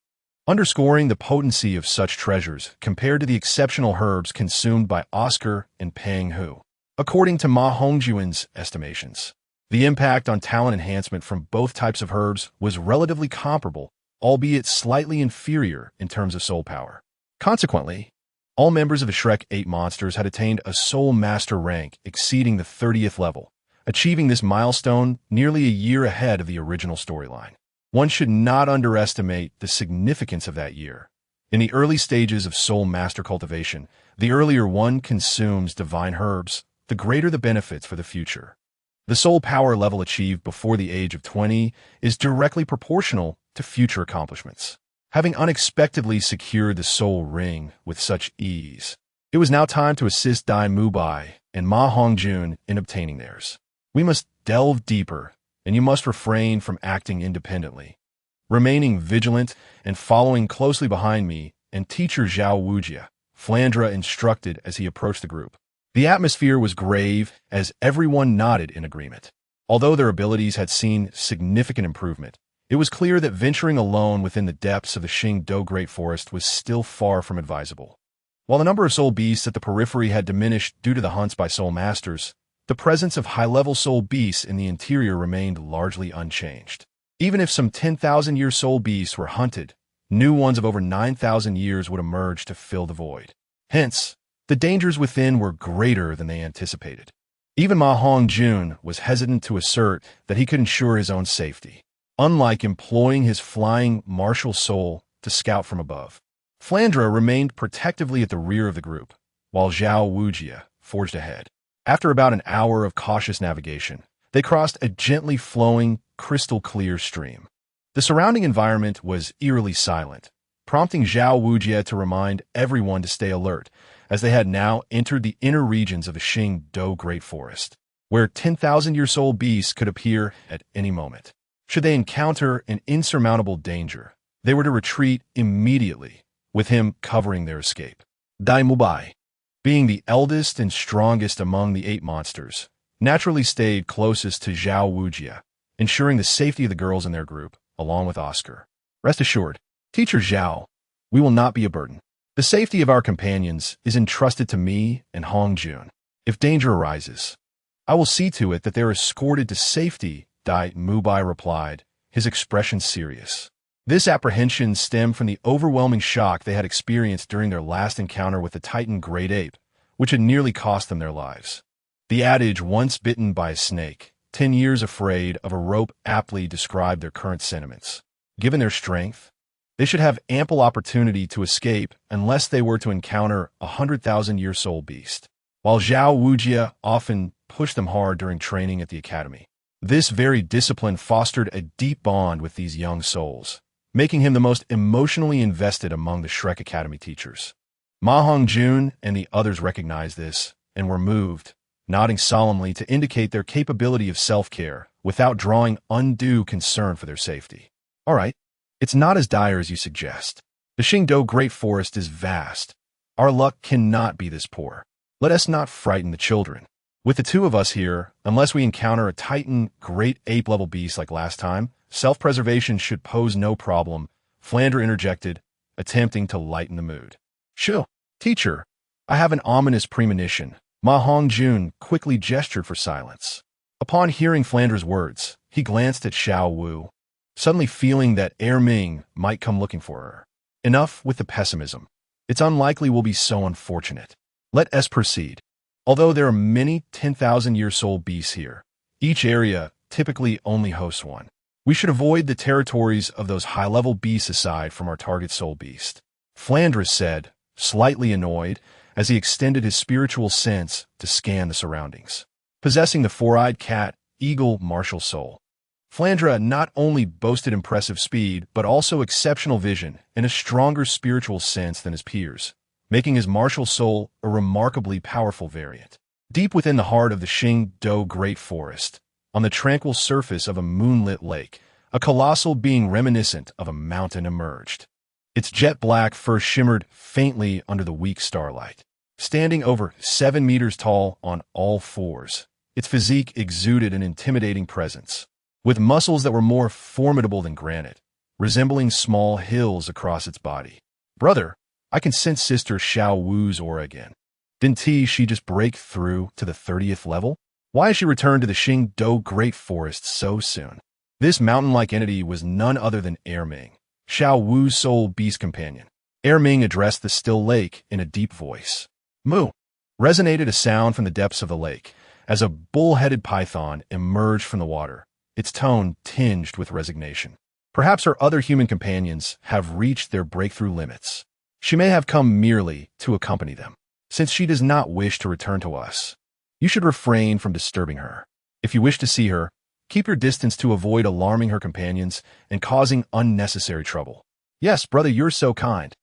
Speaker 1: underscoring the potency of such treasures compared to the exceptional herbs consumed by Oscar and Peng Hu. According to Ma Hongjun's estimations, the impact on talent enhancement from both types of herbs was relatively comparable, albeit slightly inferior in terms of soul power. Consequently, all members of the Shrek 8 monsters had attained a Soul Master rank exceeding the 30th level, achieving this milestone nearly a year ahead of the original storyline. One should not underestimate the significance of that year. In the early stages of Soul Master cultivation, the earlier one consumes divine herbs, the greater the benefits for the future. The soul power level achieved before the age of 20 is directly proportional to future accomplishments. Having unexpectedly secured the soul ring with such ease, it was now time to assist Dai Mubai and Ma Hongjun in obtaining theirs. We must delve deeper, and you must refrain from acting independently, remaining vigilant and following closely behind me and teacher Zhao Wujia, Flandra instructed as he approached the group. The atmosphere was grave as everyone nodded in agreement. Although their abilities had seen significant improvement, it was clear that venturing alone within the depths of the Xingdou Great Forest was still far from advisable. While the number of soul beasts at the periphery had diminished due to the hunts by soul masters, the presence of high-level soul beasts in the interior remained largely unchanged. Even if some 10,000-year soul beasts were hunted, new ones of over 9,000 years would emerge to fill the void. Hence, the dangers within were greater than they anticipated. Even Ma Hongjun was hesitant to assert that he could ensure his own safety, unlike employing his flying martial soul to scout from above. Flandra remained protectively at the rear of the group, while Zhao Wujia forged ahead. After about an hour of cautious navigation, they crossed a gently flowing, crystal-clear stream. The surrounding environment was eerily silent, prompting Zhao Wujia to remind everyone to stay alert, as they had now entered the inner regions of the Xingdou Great Forest, where 10,000-year soul beasts could appear at any moment. Should they encounter an insurmountable danger, they were to retreat immediately, with him covering their escape. Dai Mubai, being the eldest and strongest among the 8 monsters, naturally stayed closest to Zhao Wujia, ensuring the safety of the girls in their group, along with Oscar. Rest assured, Teacher Zhao, we will not be a burden. The safety of our companions is entrusted to me and Hongjun. If danger arises, I will see to it that they are escorted to safety, Dai Mubai replied, his expression serious. This apprehension stemmed from the overwhelming shock they had experienced during their last encounter with the Titan Great Ape, which had nearly cost them their lives. The adage, once bitten by a snake, 10 years afraid of a rope, aptly described their current sentiments. Given their strength, they should have ample opportunity to escape unless they were to encounter a 100,000-year soul beast. While Zhao Wujia often pushed them hard during training at the academy, this very discipline fostered a deep bond with these young souls, making him the most emotionally invested among the Shrek Academy teachers. Ma Hongjun and the others recognized this and were moved, nodding solemnly to indicate their capability of self-care without drawing undue concern for their safety. All right. It's not as dire as you suggest. The Xingdou Great Forest is vast. Our luck cannot be this poor. Let us not frighten the children. With the 2 of us here, unless we encounter a Titan Great Ape-level beast like last time, self-preservation should pose no problem, Flandra interjected, attempting to lighten the mood. Shoo, teacher, I have an ominous premonition. Ma Hongjun quickly gestured for silence. Upon hearing Flandra's words, he glanced at Xiao Wu, suddenly feeling that Ming might come looking for her. Enough with the pessimism. It's unlikely we'll be so unfortunate. Let us proceed. Although there are many 10,000-year soul beasts here, each area typically only hosts one. We should avoid the territories of those high-level beasts aside from our target soul beast. Flandra said, slightly annoyed, as he extended his spiritual sense to scan the surroundings. Possessing the 4-eyed cat, eagle martial soul, Flandra not only boasted impressive speed, but also exceptional vision and a stronger spiritual sense than his peers, making his martial soul a remarkably powerful variant. Deep within the heart of the Xingdou Great Forest, on the tranquil surface of a moonlit lake, a colossal being reminiscent of a mountain emerged. Its jet-black fur shimmered faintly under the weak starlight. Standing over 7 meters tall on all fours, Its physique exuded an intimidating presence, with muscles that were more formidable than granite, resembling small hills across its body. Brother, I can sense Sister Xiao Wu's aura again. Didn't she just break through to the 30th level? Why has she returned to the Qingdou Great Forest so soon? This mountain-like entity was none other than Erming, Xiao Wu's soul beast companion. Erming addressed the still lake in a deep voice. Moo! Resonated a sound from the depths of the lake, as a bull-headed python emerged from the water, its tone tinged with resignation. Perhaps her other human companions have reached their breakthrough limits. She may have come merely to accompany them. Since she does not wish to return to us, you should refrain from disturbing her. If you wish to see her, keep your distance to avoid alarming her companions and causing unnecessary trouble. Yes, brother, you're so kind.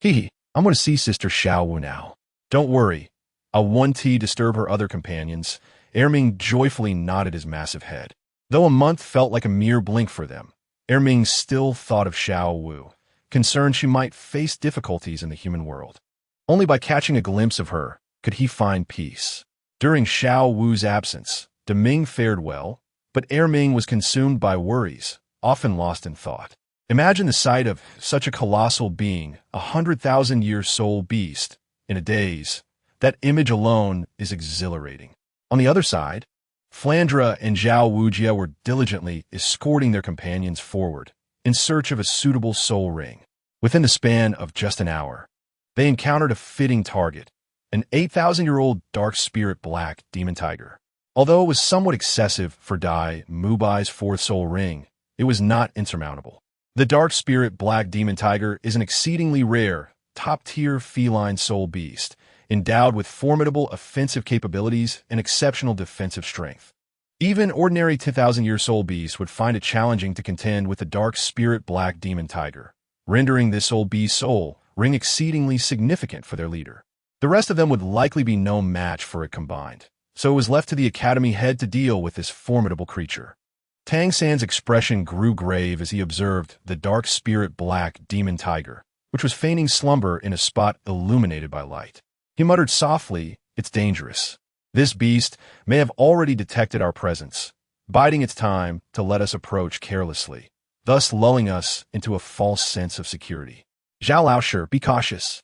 Speaker 1: Hee, I'm going to see Sister Xiao Wu now. Don't worry. I'll disturb her other companions. Erming joyfully nodded his massive head. Though a month felt like a mere blink for them, Erming still thought of Xiao Wu, concerned she might face difficulties in the human world. Only by catching a glimpse of her could he find peace. During Xiao Wu's absence, Deming fared well, but Erming was consumed by worries, often lost in thought. Imagine the sight of such a colossal being, 100,000-year soul beast, in a daze. That image alone is exhilarating. On the other side, Flandra and Zhao Wujia were diligently escorting their companions forward, in search of a suitable soul ring. Within the span of just an hour, they encountered a fitting target, an 8,000-year-old dark spirit black demon tiger. Although it was somewhat excessive for Dai Mubai's fourth soul ring, it was not insurmountable. The dark spirit black demon tiger is an exceedingly rare, top-tier feline soul beast, endowed with formidable offensive capabilities and exceptional defensive strength. Even ordinary 10,000-year soul beasts would find it challenging to contend with the dark spirit black demon tiger, rendering this soul beast's soul ring exceedingly significant for their leader. The rest of them would likely be no match for it combined, so it was left to the Academy head to deal with this formidable creature. Tang San's expression grew grave as he observed the dark spirit black demon tiger, which was feigning slumber in a spot illuminated by light. He muttered softly, "It's dangerous. This beast may have already detected our presence, biding its time to let us approach carelessly, thus lulling us into a false sense of security. Zhao Laosher, be cautious."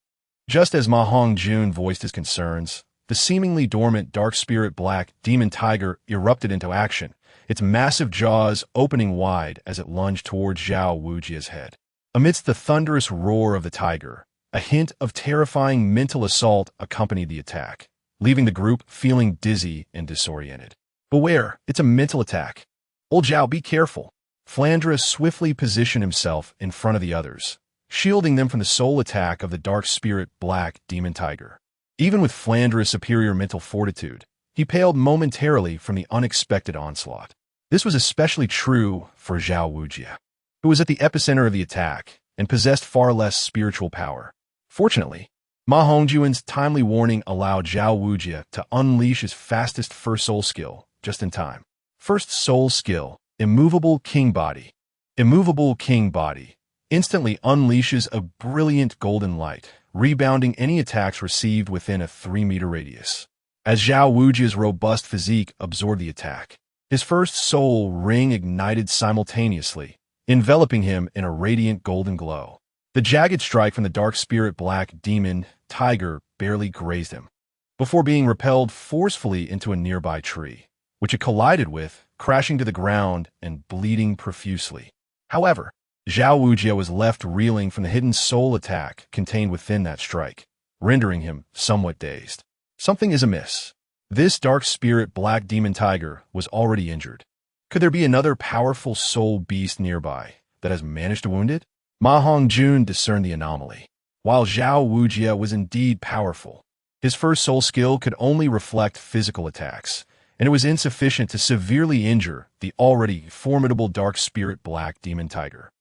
Speaker 1: Just as Ma Hongjun voiced his concerns, the seemingly dormant dark spirit black demon tiger erupted into action, its massive jaws opening wide as it lunged towards Zhao Wujia's head. Amidst the thunderous roar of the tiger, a hint of terrifying mental assault accompanied the attack, leaving the group feeling dizzy and disoriented. Beware, it's a mental attack. Old Zhao, be careful. Flandra swiftly positioned himself in front of the others, shielding them from the soul attack of the dark spirit black demon tiger. Even with Flandra's superior mental fortitude, he paled momentarily from the unexpected onslaught. This was especially true for Zhao Wujia, who was at the epicenter of the attack and possessed far less spiritual power. Fortunately, Ma Hongjun's timely warning allowed Zhao Wujia to unleash his fastest first soul skill just in time. First soul skill, Immovable King Body. Immovable King Body instantly unleashes a brilliant golden light, rebounding any attacks received within a 3-meter radius. As Zhao Wujia's robust physique absorbed the attack, his first soul ring ignited simultaneously, enveloping him in a radiant golden glow. The jagged strike from the dark spirit black demon tiger barely grazed him, before being repelled forcefully into a nearby tree, which it collided with, crashing to the ground and bleeding profusely. However, Zhao Wujia was left reeling from the hidden soul attack contained within that strike, rendering him somewhat dazed. Something is amiss. This dark spirit black demon tiger was already injured. Could there be another powerful soul beast nearby that has managed to wound it? Ma Hongjun discerned the anomaly. While Zhao Wujia was indeed powerful, his first soul skill could only reflect physical attacks, and it was insufficient to severely injure the already formidable dark spirit black demon tiger.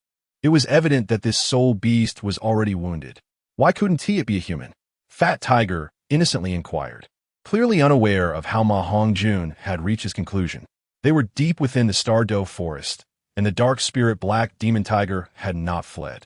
Speaker 1: It was evident that this soul beast was already wounded. Why couldn't it be a human? Fat Tiger innocently inquired, clearly unaware of how Ma Hongjun had reached his conclusion. They were deep within the Stardow forest, and the dark spirit black demon tiger had not fled.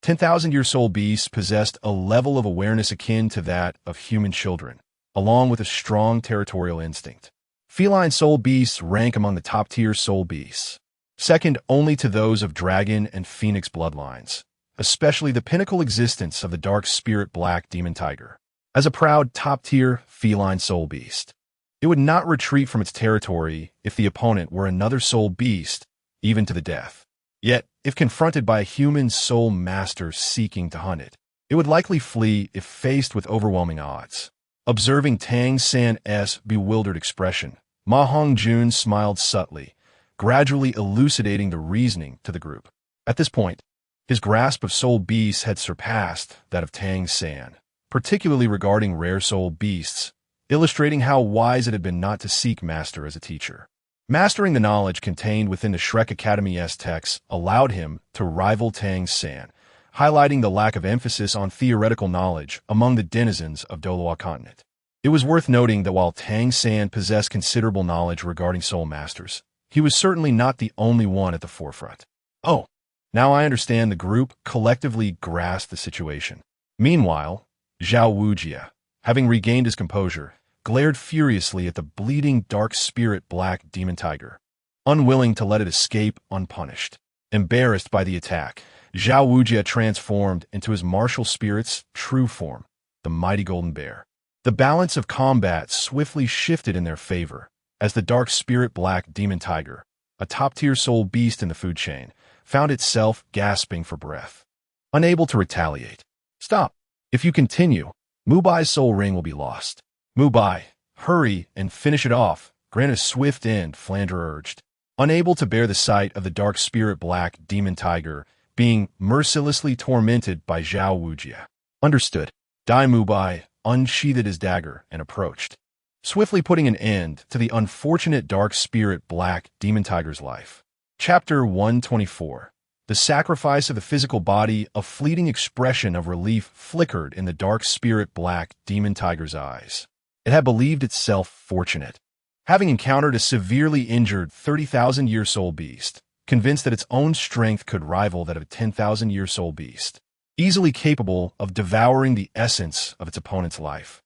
Speaker 1: 10,000-year soul beasts possessed a level of awareness akin to that of human children, along with a strong territorial instinct. Feline soul beasts rank among the top-tier soul beasts, second only to those of dragon and phoenix bloodlines, especially the pinnacle existence of the dark spirit black demon tiger. As a proud top-tier feline soul beast, it would not retreat from its territory if the opponent were another soul beast, even to the death. Yet, if confronted by a human soul master seeking to hunt it, it would likely flee if faced with overwhelming odds. Observing Tang San's bewildered expression, Ma Hongjun smiled subtly, gradually elucidating the reasoning to the group. At this point, his grasp of soul beasts had surpassed that of Tang San, particularly regarding rare soul beasts, illustrating how wise it had been not to seek Master as a teacher. Mastering the knowledge contained within the Shrek Academy's texts allowed him to rival Tang San, highlighting the lack of emphasis on theoretical knowledge among the denizens of Douluo continent. It was worth noting that while Tang San possessed considerable knowledge regarding soul masters, he was certainly not the only one at the forefront. Oh, now I understand. The group collectively grasped the situation. Meanwhile, Zhao Wujia, having regained his composure, glared furiously at the bleeding dark spirit black demon tiger, unwilling to let it escape unpunished. Embarrassed by the attack, Zhao Wujia transformed into his martial spirit's true form, the mighty golden bear. The balance of combat swiftly shifted in their favor, as the dark spirit black demon tiger, a top-tier soul beast in the food chain, found itself gasping for breath, unable to retaliate. Stop! If you continue, Mubai's soul ring will be lost. Mubai, hurry and finish it off, grant a swift end, Flandre urged. Unable to bear the sight of the dark spirit black demon tiger being mercilessly tormented by Zhao Wujia. Understood. Dai Mubai unsheathed his dagger and approached, swiftly putting an end to the unfortunate dark spirit black demon tiger's life. Chapter 124. The sacrifice of the physical body. A fleeting expression of relief flickered in the dark spirit black demon tiger's eyes. It had believed itself fortunate, having encountered a severely injured 30,000-year soul beast, convinced that its own strength could rival that of a 10,000-year soul beast, easily capable of devouring the essence of its opponent's life.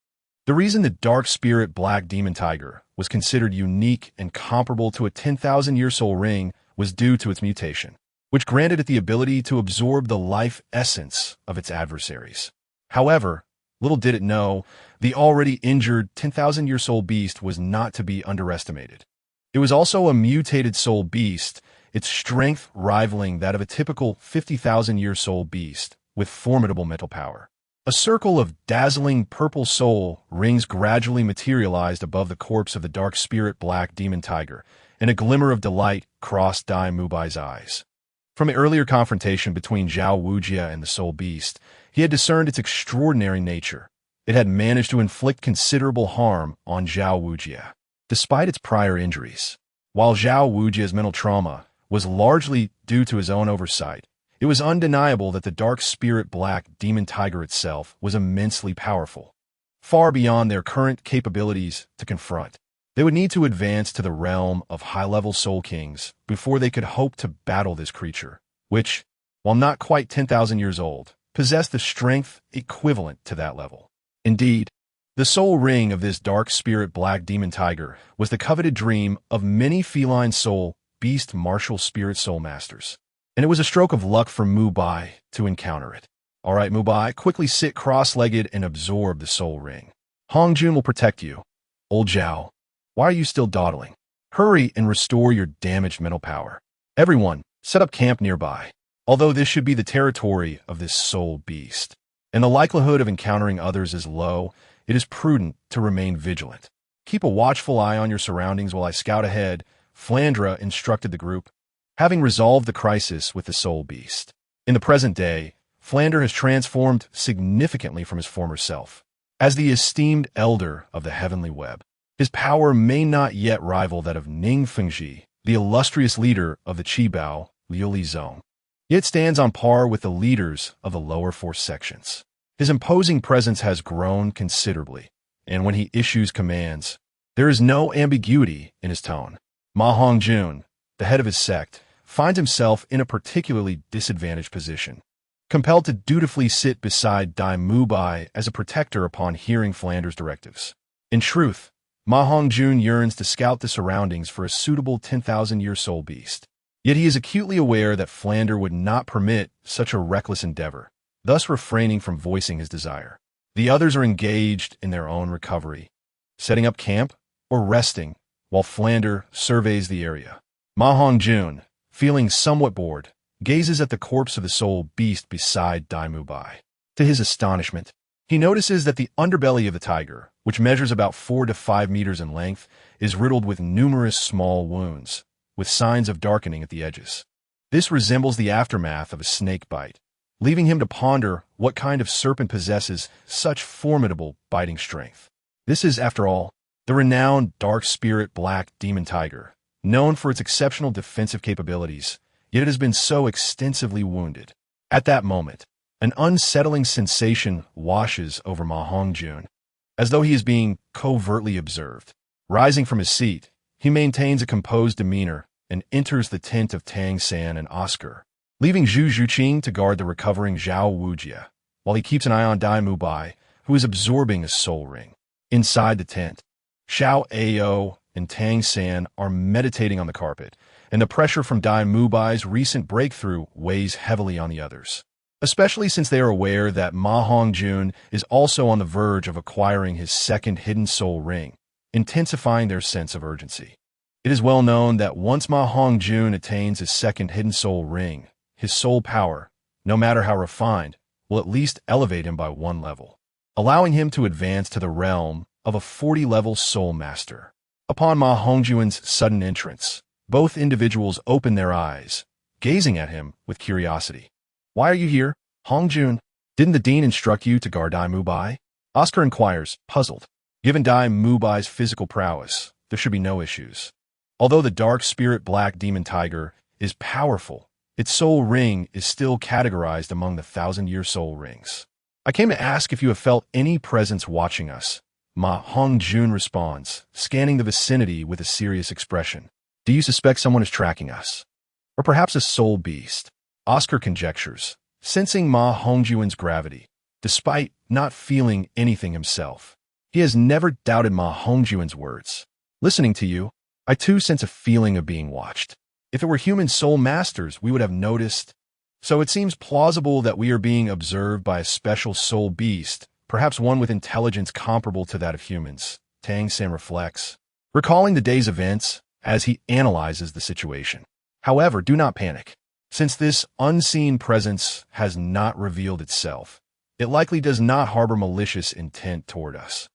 Speaker 1: The reason the dark spirit black demon tiger was considered unique and comparable to a 10,000-year soul ring was due to its mutation, which granted it the ability to absorb the life essence of its adversaries. However, little did it know, the already injured 10,000-year soul beast was not to be underestimated. It was also a mutated soul beast, its strength rivaling that of a typical 50,000-year soul beast, with formidable mental power. A circle of dazzling purple soul rings gradually materialized above the corpse of the dark spirit black demon tiger, and a glimmer of delight crossed Dai Mubai's eyes. From the earlier confrontation between Zhao Wujia and the soul beast, he had discerned its extraordinary nature. It had managed to inflict considerable harm on Zhao Wujia, despite its prior injuries. While Zhao Wujia's mental trauma was largely due to his own oversight, it was undeniable that the dark spirit black demon tiger itself was immensely powerful, far beyond their current capabilities to confront. They would need to advance to the realm of high-level soul kings before they could hope to battle this creature, which, while not quite 10,000 years old, possessed the strength equivalent to that level. Indeed, the soul ring of this dark spirit black demon tiger was the coveted dream of many feline soul beast martial spirit soul masters, and it was a stroke of luck for Mubai to encounter it. All right, Mubai, quickly sit cross-legged and absorb the soul ring. Hongjun will protect you. Old Zhao, why are you still dawdling? Hurry and restore your damaged mental power. Everyone, set up camp nearby. Although this should be the territory of this soul beast, and the likelihood of encountering others is low, it is prudent to remain vigilant. Keep a watchful eye on your surroundings while I scout ahead, Flandre instructed the group, having resolved the crisis with the soul beast. In the present day, Flandre has transformed significantly from his former self. As the esteemed elder of the heavenly web, his power may not yet rival that of Ning Fengji, the illustrious leader of the Qibao Liuli Zone, yet stands on par with the leaders of the lower force sections. His imposing presence has grown considerably, and when he issues commands, there is no ambiguity in his tone. Ma Hongjun, the head of his sect, finds himself in a particularly disadvantaged position, compelled to dutifully sit beside Dai Mubai as a protector upon hearing Flandre's directives. In truth, Ma Hongjun yearns to scout the surroundings for a suitable 10,000-year soul beast. Yet he is acutely aware that Flander would not permit such a reckless endeavor, thus refraining from voicing his desire. The others are engaged in their own recovery, setting up camp or resting, while Flander surveys the area. Ma Hongjun, feeling somewhat bored, gazes at the corpse of the soul beast beside Dai Mubai. To his astonishment, he notices that the underbelly of the tiger, which measures about 4 to 5 meters in length, is riddled with numerous small wounds, with signs of darkening at the edges. This resembles the aftermath of a snake bite, leaving him to ponder what kind of serpent possesses such formidable biting strength. This is, after all, the renowned dark spirit black demon tiger, known for its exceptional defensive capabilities, yet it has been so extensively wounded. At that moment, an unsettling sensation washes over Ma Hongjun, as though he is being covertly observed. Rising from his seat, he maintains a composed demeanor and enters the tent of Tang San and Oscar, leaving Zhu Zhuqing to guard the recovering Zhao Wujia, while he keeps an eye on Dai Mubai, who is absorbing a soul ring. Inside the tent, Xiao Ao and Tang San are meditating on the carpet, and the pressure from Dai Mubai's recent breakthrough weighs heavily on the others, especially since they are aware that Ma Hongjun is also on the verge of acquiring his second hidden soul ring, intensifying their sense of urgency. It is well known that once Ma Hongjun attains his second hidden soul ring, his soul power, no matter how refined, will at least elevate him by 1 level, allowing him to advance to the realm of a 40-level soul master. Upon Ma Hongjun's sudden entrance, both individuals open their eyes, gazing at him with curiosity. "Why are you here, Hongjun? Didn't the dean instruct you to guard Dai Mubai?" Oscar inquires, puzzled. Given Dai Mubai's physical prowess, there should be no issues. Although the dark spirit black demon tiger is powerful, its soul ring is still categorized among the 1,000-year soul rings. "I came to ask if you have felt any presence watching us," Ma Hongjun responds, scanning the vicinity with a serious expression. "Do you suspect someone is tracking us? Or perhaps a soul beast?" Oscar conjectures, sensing Ma Hongjun's gravity, despite not feeling anything himself. He has never doubted Ma Hongjun's words. "Listening to you, I too sense a feeling of being watched. If it were human soul masters, we would have noticed. So it seems plausible that we are being observed by a special soul beast, perhaps one with intelligence comparable to that of humans," Tang San reflects, recalling the day's events as he analyzes the situation. However, do not panic. Since this unseen presence has not revealed itself, it likely does not harbor malicious intent toward us.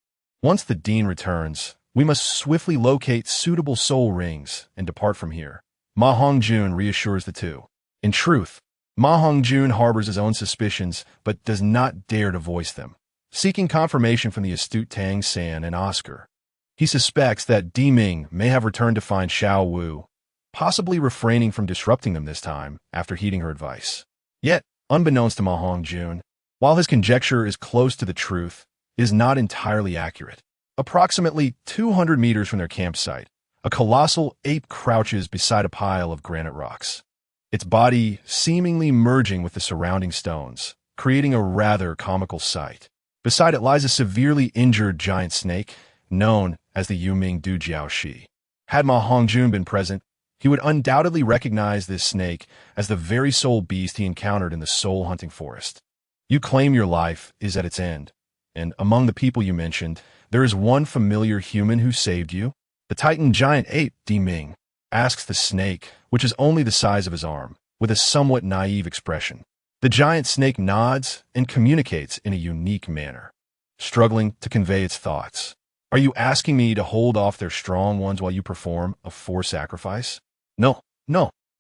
Speaker 1: Once the dean returns, we must swiftly locate suitable soul rings and depart from here. Ma Hongjun reassures the two. In truth, Ma Hongjun harbors his own suspicions but does not dare to voice them. Seeking confirmation from the astute Tang San and Oscar, he suspects that Di Ming may have returned to find Xiao Wu, possibly refraining from disrupting them this time after heeding her advice. Yet, unbeknownst to Ma Hongjun, while his conjecture is close to the truth, it is not entirely accurate. Approximately 200 meters from their campsite, a colossal ape crouches beside a pile of granite rocks, its body seemingly merging with the surrounding stones, creating a rather comical sight. Beside it lies a severely injured giant snake, known as the Yuming Du Jiao Shi. Had Ma Hongjun been present, he would undoubtedly recognize this snake as the very soul beast he encountered in the soul-hunting forest. "You claim your life is at its end, and among the people you mentioned, there is one familiar human who saved you? The Titan giant ape, Di Ming?" asks the snake, which is only the size of his arm, with a somewhat naive expression. The giant snake nods and communicates in a unique manner, struggling to convey its thoughts. "Are you asking me to hold off their strong ones while you perform a forced sacrifice?" No.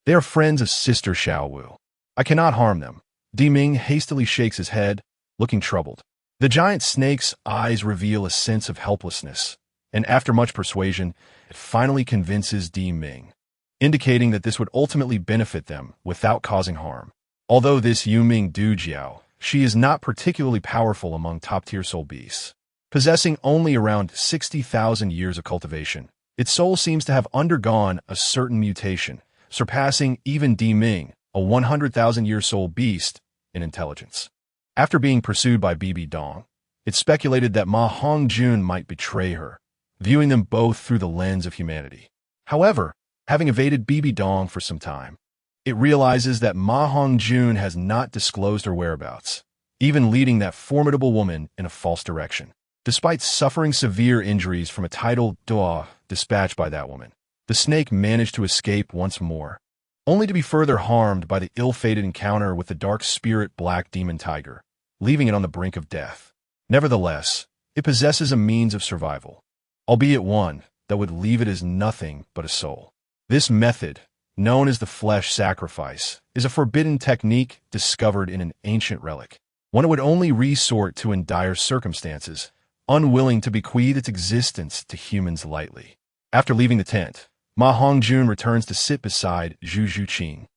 Speaker 1: They are friends of Sister Xiao Wu. I cannot harm them." Di Ming hastily shakes his head, looking troubled. The giant snake's eyes reveal a sense of helplessness, and after much persuasion, it finally convinces Di Ming, indicating that this would ultimately benefit them without causing harm. Although this Yuming Du Jiao, she is not particularly powerful among top-tier soul beasts. Possessing only around 60,000 years of cultivation, its soul seems to have undergone a certain mutation, surpassing even Di Ming, a 100,000-year soul beast, in intelligence. After being pursued by Bibi Dong, it's speculated that Ma Hongjun might betray her, viewing them both through the lens of humanity. However, having evaded Bibi Dong for some time, it realizes that Ma Hongjun has not disclosed her whereabouts, even leading that formidable woman in a false direction. Despite suffering severe injuries from a tidal Douluo dispatched by that woman, the snake managed to escape once more, only to be further harmed by the ill-fated encounter with the dark spirit black demon tiger, leaving it on the brink of death. Nevertheless, it possesses a means of survival, albeit one that would leave it as nothing but a soul. This method, known as the flesh sacrifice, is a forbidden technique discovered in an ancient relic, one it would only resort to in dire circumstances, unwilling to bequeath its existence to humans lightly. After leaving the tent, Ma Hongjun returns to sit beside Zhu Zhuqing,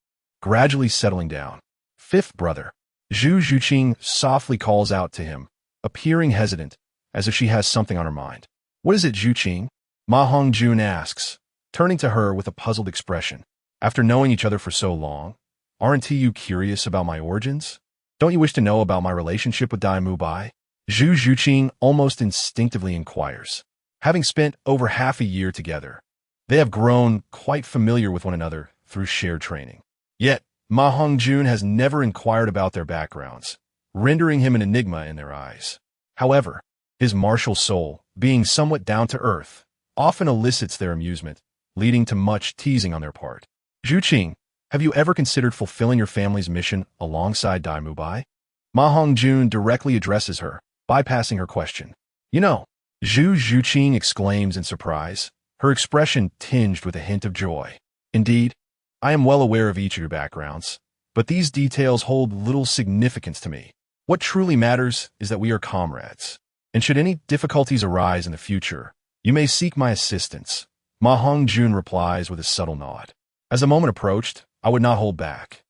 Speaker 1: gradually settling down. Fifth brother. Zhu Zhuqing softly calls out to him, appearing hesitant, as if she has something on her mind. What is it, Zhuqing? Ma Hongjun asks, turning to her with a puzzled expression. After knowing each other for so long, aren't you curious about my origins? Don't you wish to know about my relationship with Dai Mubai? Zhu Zhuqing almost instinctively inquires. Having spent over half a year together, they have grown quite familiar with one another through shared training. Yet, Ma Hongjun has never inquired about their backgrounds, rendering him an enigma in their eyes. However, his martial soul, being somewhat down-to-earth, often elicits their amusement, leading to much teasing on their part. Zhuqing, have you ever considered fulfilling your family's mission alongside Dai Mubai? Ma Hongjun directly addresses her, bypassing her question. You know, Zhu Zhuqing exclaims in surprise, her expression tinged with a hint of joy. Indeed, I am well aware of each of your backgrounds, but these details hold little significance to me. What truly matters is that we are comrades, and should any difficulties arise in the future, you may seek my assistance. Ma Hongjun replies with a subtle nod. As the moment approached, I would not hold back.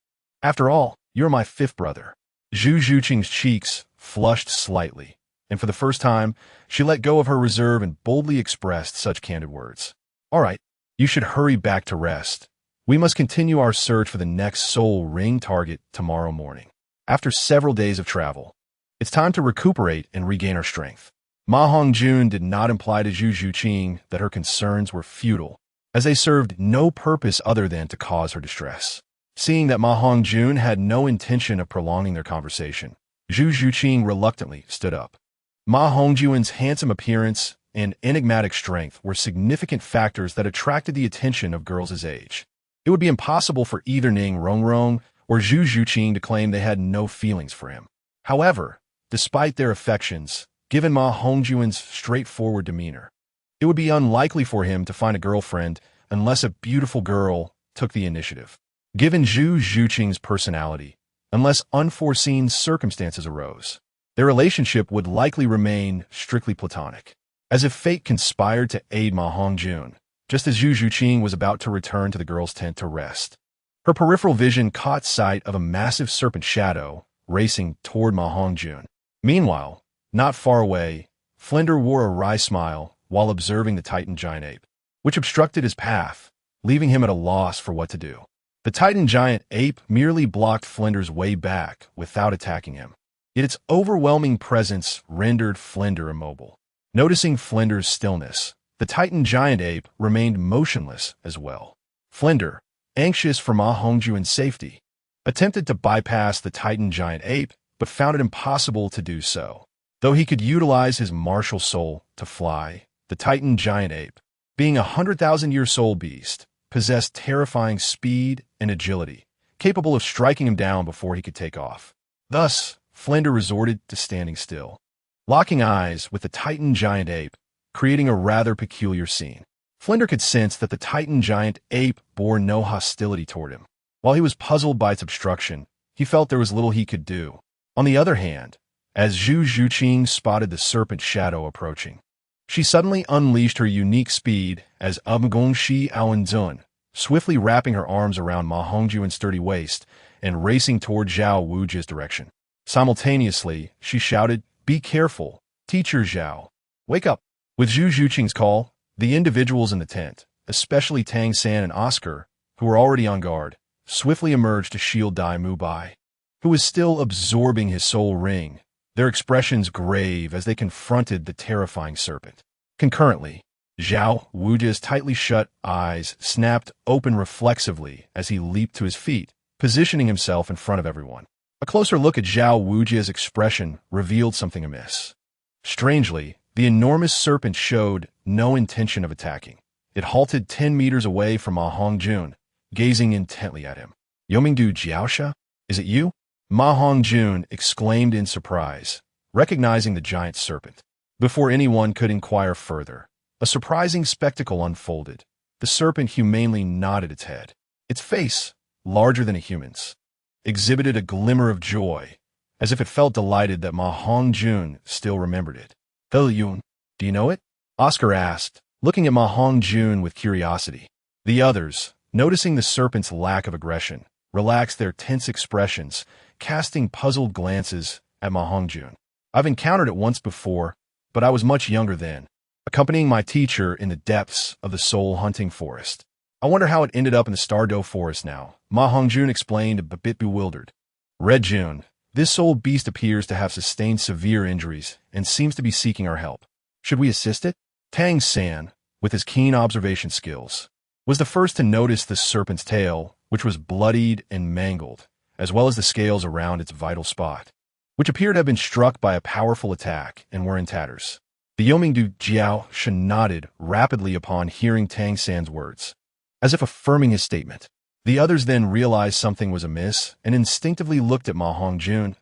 Speaker 1: After all, you're my fifth brother. Zhu Zhuqing's cheeks flushed slightly, and for the first time, she let go of her reserve and boldly expressed such candid words. All right, you should hurry back to rest. We must continue our search for the next soul ring target tomorrow morning. After several days of travel, it's time to recuperate and regain our strength. Ma Hongjun did not imply to Zhu Zhuqing that her concerns were futile, as they served no purpose other than to cause her distress. Seeing that Ma Hongjun had no intention of prolonging their conversation, Zhu Zhuqing reluctantly stood up. Ma Hongjun's handsome appearance and enigmatic strength were significant factors that attracted the attention of girls his age. It would be impossible for either Ning Rongrong or Zhu Zhuqing to claim they had no feelings for him. However, despite their affections, given Ma Hongjun's straightforward demeanor, it would be unlikely for him to find a girlfriend unless a beautiful girl took the initiative. Given Zhu Zhuqing's personality, unless unforeseen circumstances arose, their relationship would likely remain strictly platonic, as if fate conspired to aid Ma Hongjun, just as Zhu Zhuqing was about to return to the girl's tent to rest. Her peripheral vision caught sight of a massive serpent shadow racing toward Ma Hongjun. Meanwhile, not far away, Flinder wore a wry smile while observing the Titan giant ape, which obstructed his path, leaving him at a loss for what to do. The Titan giant ape merely blocked Flinder's way back without attacking him. Yet its overwhelming presence rendered Flinder immobile. Noticing Flinder's stillness, the Titan giant ape remained motionless as well. Flinder, anxious for Ma Hongjun's safety, attempted to bypass the Titan giant ape, but found it impossible to do so. Though he could utilize his martial soul to fly, the Titan giant ape, being a 100,000-year soul beast, possessed terrifying speed and agility, capable of striking him down before he could take off. Thus, Flinder resorted to standing still, locking eyes with the Titan giant ape, creating a rather peculiar scene. Flinder could sense that the Titan giant ape bore no hostility toward him. While he was puzzled by its obstruction, he felt there was little he could do. On the other hand, as Zhu Zhuqing spotted the serpent shadow approaching, she suddenly unleashed her unique speed as Gongxi Aoenzun, swiftly wrapping her arms around Ma Hongjun's sturdy waist and racing toward Zhao Wuji's direction. Simultaneously, she shouted, "Be careful, Teacher Zhao. Wake up." With Zhu Zhuqing's call, the individuals in the tent, especially Tang San and Oscar, who were already on guard, swiftly emerged to shield Dai Mubai, who was still absorbing his soul ring, their expressions grave as they confronted the terrifying serpent. Concurrently, Zhao Wujia's tightly shut eyes snapped open reflexively as he leaped to his feet, positioning himself in front of everyone. A closer look at Zhao Wujia's expression revealed something amiss. Strangely, the enormous serpent showed no intention of attacking. It halted 10 meters away from Ma Hongjun, gazing intently at him. Yomingdu Jiaosha? Is it you? Ma Hongjun exclaimed in surprise, recognizing the giant serpent. Before anyone could inquire further, a surprising spectacle unfolded. The serpent humanely nodded its head. Its face, larger than a human's, exhibited a glimmer of joy, as if it felt delighted that Ma Hongjun still remembered it. Yun, do you know it? Oscar asked, looking at Ma Hongjun with curiosity. The others, noticing the serpent's lack of aggression, relaxed their tense expressions, casting puzzled glances at Ma Hongjun. I've encountered it once before, but I was much younger then, accompanying my teacher in the depths of the soul-hunting forest. I wonder how it ended up in the Stardow forest now, Ma Hongjun explained, a bit bewildered. Red June, this soul beast appears to have sustained severe injuries and seems to be seeking our help. Should we assist it? Tang San, with his keen observation skills, was the first to notice the serpent's tail, which was bloodied and mangled, as well as the scales around its vital spot, which appeared to have been struck by a powerful attack and were in tatters. The Yomingdu Jiao nodded rapidly upon hearing Tang San's words, as if affirming his statement. The others then realized something was amiss and instinctively looked at Ma Hongjun.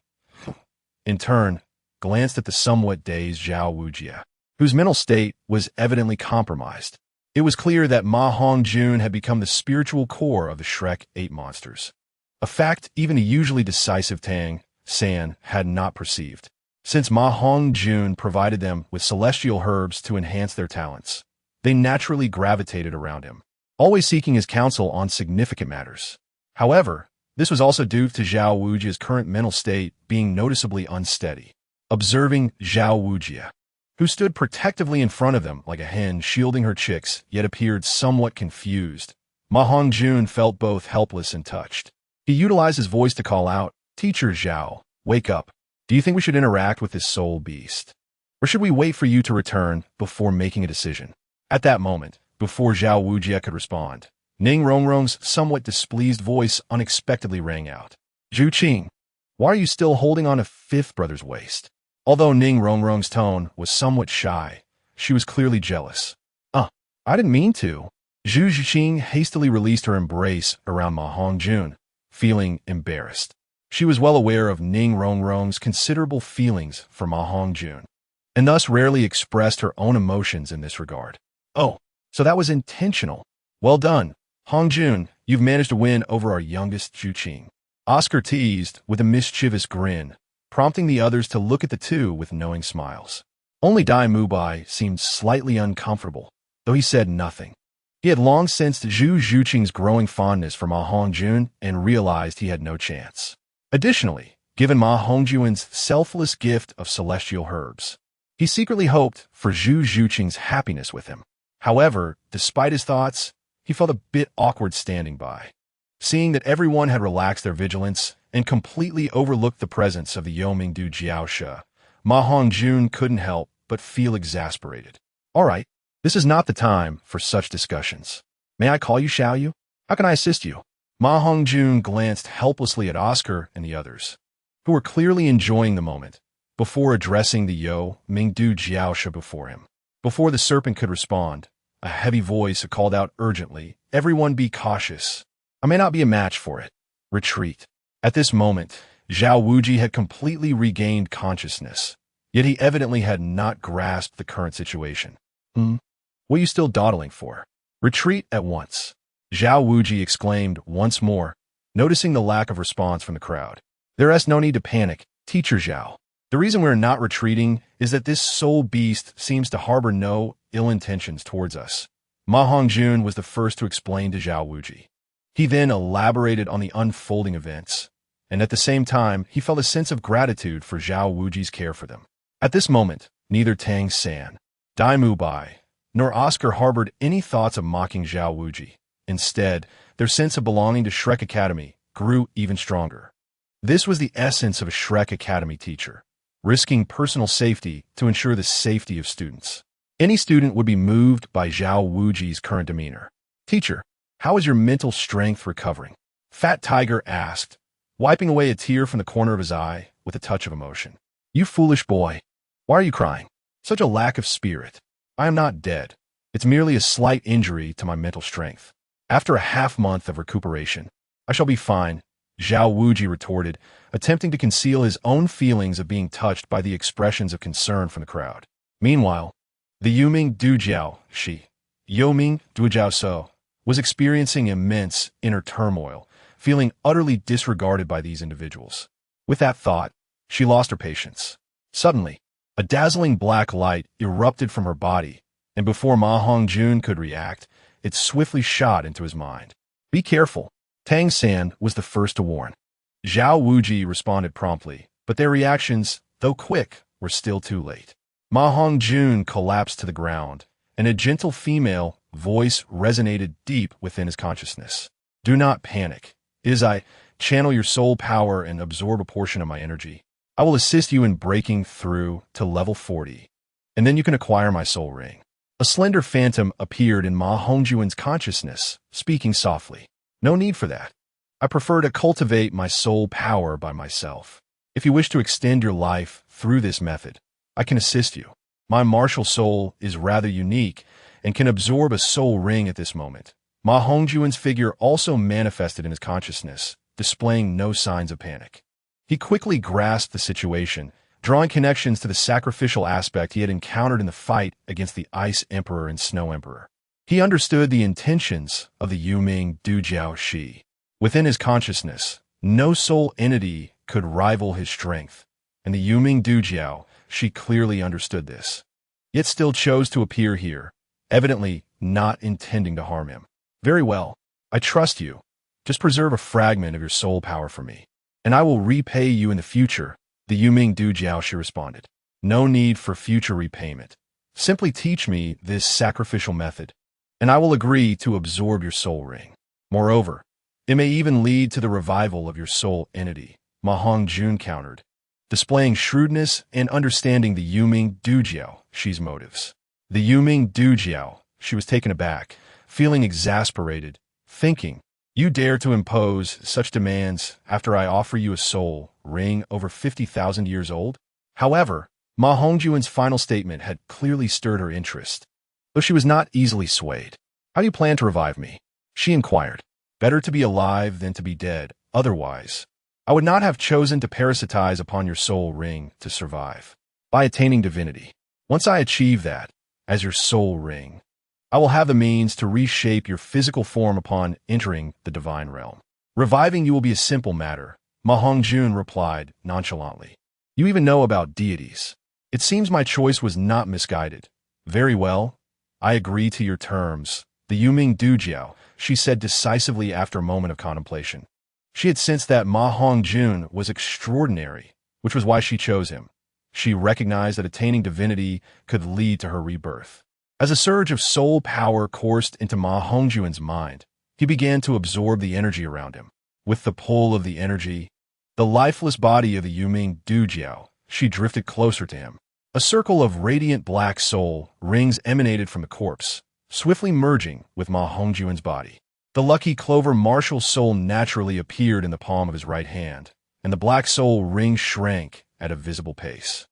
Speaker 1: In turn, glanced at the somewhat dazed Zhao Wujia, whose mental state was evidently compromised. It was clear that Ma Hongjun had become the spiritual core of the Shrek 8 monsters, a fact even the usually decisive Tang San had not perceived. Since Ma Hongjun provided them with celestial herbs to enhance their talents, they naturally gravitated around him, always seeking his counsel on significant matters. However, this was also due to Zhao Wujia's current mental state being noticeably unsteady. Observing Zhao Wujia, who stood protectively in front of them like a hen shielding her chicks, yet appeared somewhat confused, Ma Hongjun felt both helpless and touched. He utilized his voice to call out, "Teacher Zhao, wake up. Do you think we should interact with this soul beast? Or should we wait for you to return before making a decision?" At that moment, before Zhao Wujia could respond, Ning Rongrong's somewhat displeased voice unexpectedly rang out. "Zhu Qing, why are you still holding on to fifth brother's waist?" Although Ning Rongrong's tone was somewhat shy, she was clearly jealous. I didn't mean to." Zhu Qing hastily released her embrace around Ma Hongjun, feeling embarrassed. She was well aware of Ning Rongrong's considerable feelings for Ma Hongjun, and thus rarely expressed her own emotions in this regard. "Oh, so that was intentional. Well done, Hongjun, you've managed to win over our youngest Zhu Qing." Oscar teased with a mischievous grin, prompting the others to look at the two with knowing smiles. Only Dai Mubai seemed slightly uncomfortable, though he said nothing. He had long sensed Zhu Zhuqing's growing fondness for Ma Hongjun and realized he had no chance. Additionally, given Ma Hongjun's selfless gift of celestial herbs, he secretly hoped for Zhu Zhuqing's happiness with him. However, despite his thoughts, he felt a bit awkward standing by. Seeing that everyone had relaxed their vigilance and completely overlooked the presence of the Yomingdu Jiaosha, Ma Hongjun couldn't help but feel exasperated. "All right, this is not the time for such discussions. May I call you Xiaoyu? How can I assist you?" Ma Hongjun glanced helplessly at Oscar and the others, who were clearly enjoying the moment, before addressing the Yomingdu Jiaosha before him. Before the serpent could respond, a heavy voice called out urgently, "Everyone be cautious. I may not be a match for it. Retreat." At this moment, Zhao Wuji had completely regained consciousness, yet he evidently had not grasped the current situation. What are you still dawdling for? Retreat at once." Zhao Wuji exclaimed once more, noticing the lack of response from the crowd. "There is no need to panic, Teacher Zhao. The reason we're not retreating is that this soul beast seems to harbor no ill intentions towards us." Ma Hongjun was the first to explain to Zhao Wuji. He then elaborated on the unfolding events, and at the same time, he felt a sense of gratitude for Zhao Wuji's care for them. At this moment, neither Tang San, Dai Mubai, nor Oscar harbored any thoughts of mocking Zhao Wuji. Instead, their sense of belonging to Shrek Academy grew even stronger. This was the essence of a Shrek Academy teacher, risking personal safety to ensure the safety of students. Any student would be moved by Zhao Wuji's current demeanor. Teacher, how is your mental strength recovering? Fat Tiger asked, wiping away a tear from the corner of his eye with a touch of emotion. You foolish boy. Why are you crying? Such a lack of spirit. I am not dead. It's merely a slight injury to my mental strength. After a half-month of recuperation, I shall be fine, Zhao Wuji retorted, attempting to conceal his own feelings of being touched by the expressions of concern from the crowd. Meanwhile, the Yuming Dujiao, Yoming Dujiao So, was experiencing immense inner turmoil, feeling utterly disregarded by these individuals. With that thought, she lost her patience. Suddenly, a dazzling black light erupted from her body, and before Ma Hongjun could react, it swiftly shot into his mind. Be careful. Tang San was the first to warn. Zhao Wuji responded promptly, but their reactions, though quick, were still too late. Ma Hongjun collapsed to the ground, and a gentle female voice resonated deep within his consciousness. Do not panic. I channel your soul power and absorb a portion of my energy. I will assist you in breaking through to level 40, and then you can acquire my soul ring. A slender phantom appeared in Ma Hongjun's consciousness, speaking softly. No need for that. I prefer to cultivate my soul power by myself. If you wish to extend your life through this method, I can assist you. My martial soul is rather unique and can absorb a soul ring at this moment. Ma Hongjun's figure also manifested in his consciousness, displaying no signs of panic. He quickly grasped the situation, drawing connections to the sacrificial aspect he had encountered in the fight against the Ice Emperor and Snow Emperor. He understood the intentions of the Yuming Dujiao Shi. Within his consciousness, no soul entity could rival his strength, and the Yuming Dujiao Shi clearly understood this, yet still chose to appear here, evidently not intending to harm him. Very well, I trust you. Just preserve a fragment of your soul power for me, and I will repay you in the future, the Yuming Dujiao Shi responded. No need for future repayment. Simply teach me this sacrificial method, and I will agree to absorb your soul ring. Moreover, it may even lead to the revival of your soul entity, Ma Hongjun countered, displaying shrewdness and understanding the Yuming Dujiao Shi's motives. The Yuming Dujiao Shi was taken aback, feeling exasperated, thinking, you dare to impose such demands after I offer you a soul ring over 50,000 years old? However, Ma Hongjun's final statement had clearly stirred her interest, though she was not easily swayed. How do you plan to revive me? She inquired. Better to be alive than to be dead, otherwise, I would not have chosen to parasitize upon your soul ring to survive. By attaining divinity, once I achieve that, as your soul ring, I will have the means to reshape your physical form upon entering the divine realm. Reviving you will be a simple matter, Ma Hongjun replied nonchalantly. You even know about deities. It seems my choice was not misguided. Very well, I agree to your terms, the Yuming Dujiao, she said decisively after a moment of contemplation. She had sensed that Ma Hongjun was extraordinary, which was why she chose him. She recognized that attaining divinity could lead to her rebirth. As a surge of soul power coursed into Ma Hongjun's mind, he began to absorb the energy around him. With the pull of the energy, the lifeless body of the Yuming Dujiao, she drifted closer to him. A circle of radiant black soul rings emanated from the corpse, swiftly merging with Ma Hongjun's body. The lucky Clover martial soul naturally appeared in the palm of his right hand, and the black soul ring shrank at a visible pace,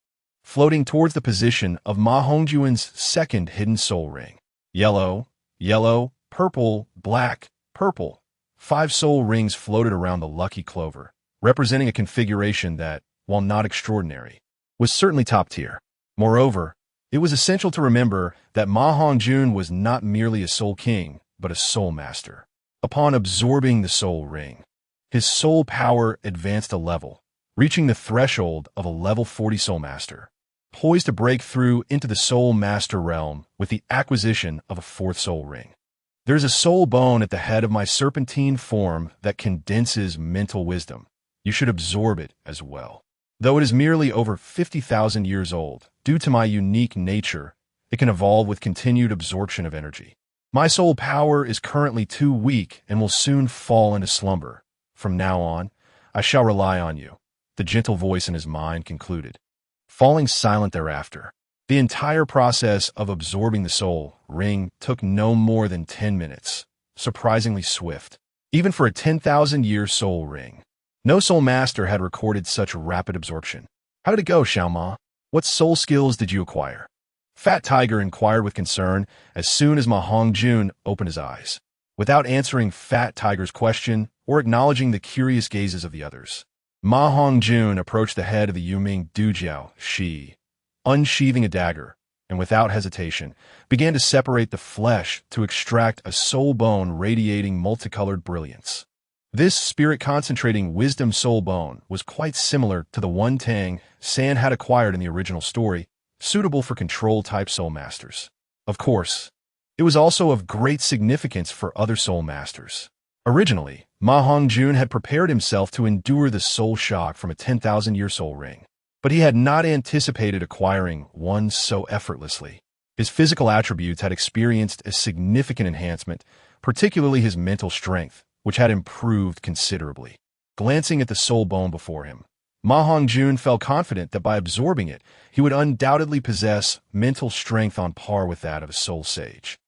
Speaker 1: floating towards the position of Ma Hongjun's second hidden soul ring. Yellow, yellow, purple, black, purple. 5 soul rings floated around the lucky Clover, representing a configuration that, while not extraordinary, was certainly top tier. Moreover, it was essential to remember that Ma Hongjun was not merely a soul king, but a soul master. Upon absorbing the soul ring, his soul power advanced a level, reaching the threshold of a level 40 soul master, poised to break through into the soul master realm with the acquisition of a 4th soul ring. There is a soul bone at the head of my serpentine form that condenses mental wisdom. You should absorb it as well. Though it is merely over 50,000 years old, due to my unique nature, it can evolve with continued absorption of energy. My soul power is currently too weak and will soon fall into slumber. From now on, I shall rely on you, the gentle voice in his mind concluded. Falling silent thereafter, The entire process of absorbing the soul ring took no more than 10 minutes, surprisingly swift, even for a 10,000-year soul ring. No soul master had recorded such rapid absorption. How did it go, Xiaoma? What soul skills did you acquire? Fat Tiger inquired with concern as soon as Ma Hongjun opened his eyes. Without answering Fat Tiger's question or acknowledging the curious gazes of the others, Ma Hongjun approached the head of the Yuming Dujiao Shi, unsheathing a dagger, and without hesitation, began to separate the flesh to extract a soul bone radiating multicolored brilliance. This spirit-concentrating wisdom soul bone was quite similar to the one Tang San had acquired in the original story, suitable for control-type soul masters. Of course, it was also of great significance for other soul masters. Originally, Ma Hongjun had prepared himself to endure the soul shock from a 10,000-year soul ring, but he had not anticipated acquiring one so effortlessly. His physical attributes had experienced a significant enhancement, particularly his mental strength, which had improved considerably. Glancing at the soul bone before him, Ma Hongjun felt confident that by absorbing it, he would undoubtedly possess mental strength on par with that of a soul sage.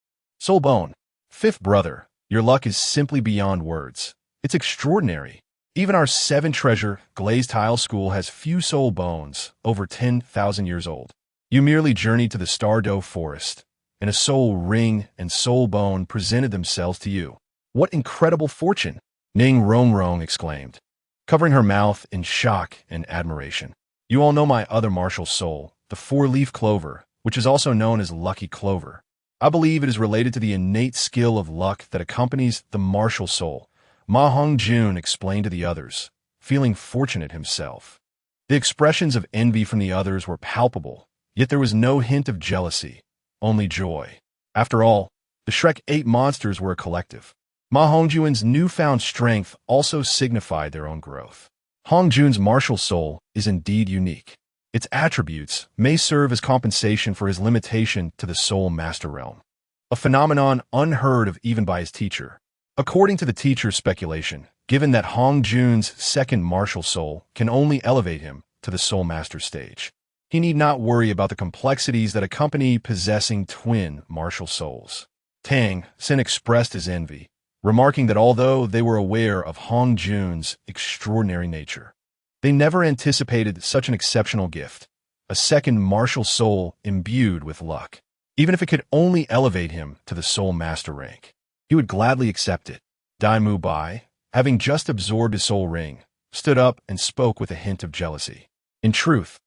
Speaker 1: Soul bone, fifth brother, your luck is simply beyond words. It's extraordinary. Even our 7-treasure glazed tile school has few soul bones over 10,000 years old. You merely journeyed to the Stardow Forest, and a soul ring and soul bone presented themselves to you. What incredible fortune! Ning Rongrong exclaimed, covering her mouth in shock and admiration. You all know my other martial soul, the 4-leaf clover, which is also known as lucky clover. I believe it is related to the innate skill of luck that accompanies the martial soul. Ma Hongjun explained to the others, feeling fortunate himself. The expressions of envy from the others were palpable, yet there was no hint of jealousy, only joy. After all, the Shrek 8 monsters were a collective. Ma Hongjun's newfound strength also signified their own growth. Hongjun's martial soul is indeed unique. Its attributes may serve as compensation for his limitation to the soul master realm, a phenomenon unheard of even by his teacher. According to the teacher's speculation, given that Hongjun's second martial soul can only elevate him to the soul master stage, he need not worry about the complexities that accompany possessing twin martial souls. Tang Sen expressed his envy, remarking that although they were aware of Hongjun's extraordinary nature, they never anticipated such an exceptional gift, a second martial soul imbued with luck. Even if it could only elevate him to the soul master rank, he would gladly accept it. Dai Mu Bai, having just absorbed his soul ring, stood up and spoke with a hint of jealousy. In truth,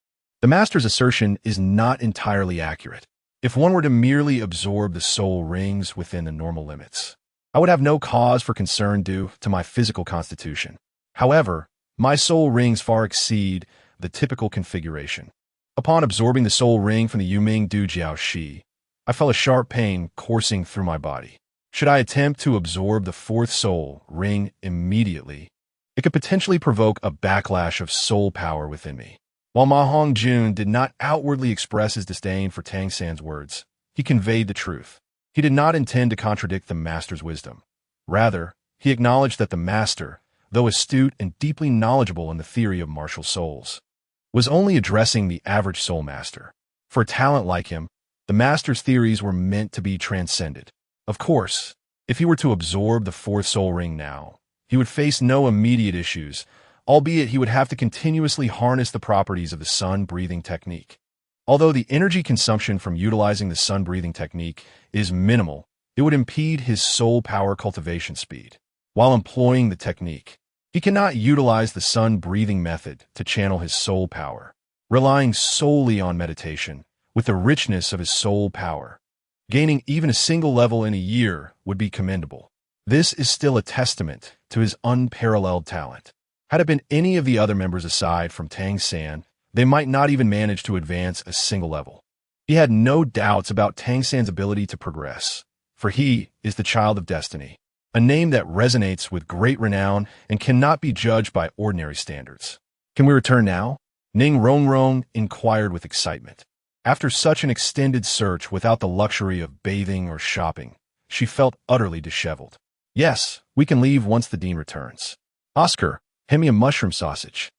Speaker 1: the master's assertion is not entirely accurate. If one were to merely absorb the soul rings within the normal limits, I would have no cause for concern due to my physical constitution. However, my soul rings far exceed the typical configuration. Upon absorbing the soul ring from the Yuming Dujiao Shi, I felt a sharp pain coursing through my body. Should I attempt to absorb the fourth soul ring immediately, it could potentially provoke a backlash of soul power within me. While Ma Hongjun did not outwardly express his disdain for Tang San's words, he conveyed the truth. He did not intend to contradict the master's wisdom. Rather, he acknowledged that the master, though astute and deeply knowledgeable in the theory of martial souls, was only addressing the average soul master. For a talent like him, the master's theories were meant to be transcended. Of course, if he were to absorb the fourth soul ring now, he would face no immediate issues, albeit he would have to continuously harness the properties of the sun-breathing technique. Although the energy consumption from utilizing the sun-breathing technique is minimal, it would impede his soul power cultivation speed. While employing the technique, he cannot utilize the sun-breathing method to channel his soul power, relying solely on meditation with the richness of his soul power. Gaining even a single level in a year would be commendable. This is still a testament to his unparalleled talent. Had it been any of the other members aside from Tang San, they might not even manage to advance a single level. He had no doubts about Tang San's ability to progress, for he is the child of destiny, a name that resonates with great renown and cannot be judged by ordinary standards. Can we return now? Ning Rongrong inquired with excitement. After such an extended search without the luxury of bathing or shopping, she felt utterly disheveled. Yes, we can leave once the dean returns. Oscar, hand me a mushroom sausage.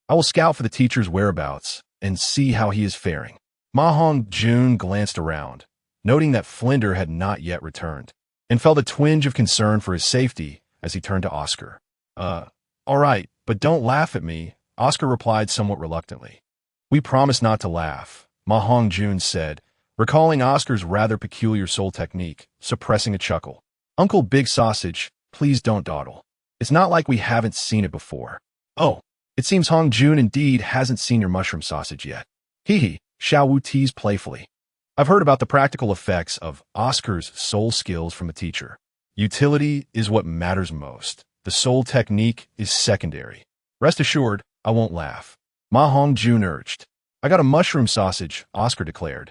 Speaker 1: I will scout for the teacher's whereabouts and see how he is faring. Ma Hongjun glanced around, noting that Flinder had not yet returned, and felt a twinge of concern for his safety as he turned to Oscar. All right, but don't laugh at me, Oscar replied somewhat reluctantly. We promise not to laugh, Ma Hongjun said, recalling Oscar's rather peculiar soul technique, suppressing a chuckle. Uncle Big Sausage, please don't dawdle. It's not like we haven't seen it before. Oh, it seems Hongjun indeed hasn't seen your mushroom sausage yet. Hee hee, Xiao Wu teased playfully. I've heard about the practical effects of Oscar's soul skills from a teacher. Utility is what matters most. The soul technique is secondary. Rest assured, I won't laugh. Ma Hongjun urged. I got a mushroom sausage, Oscar declared,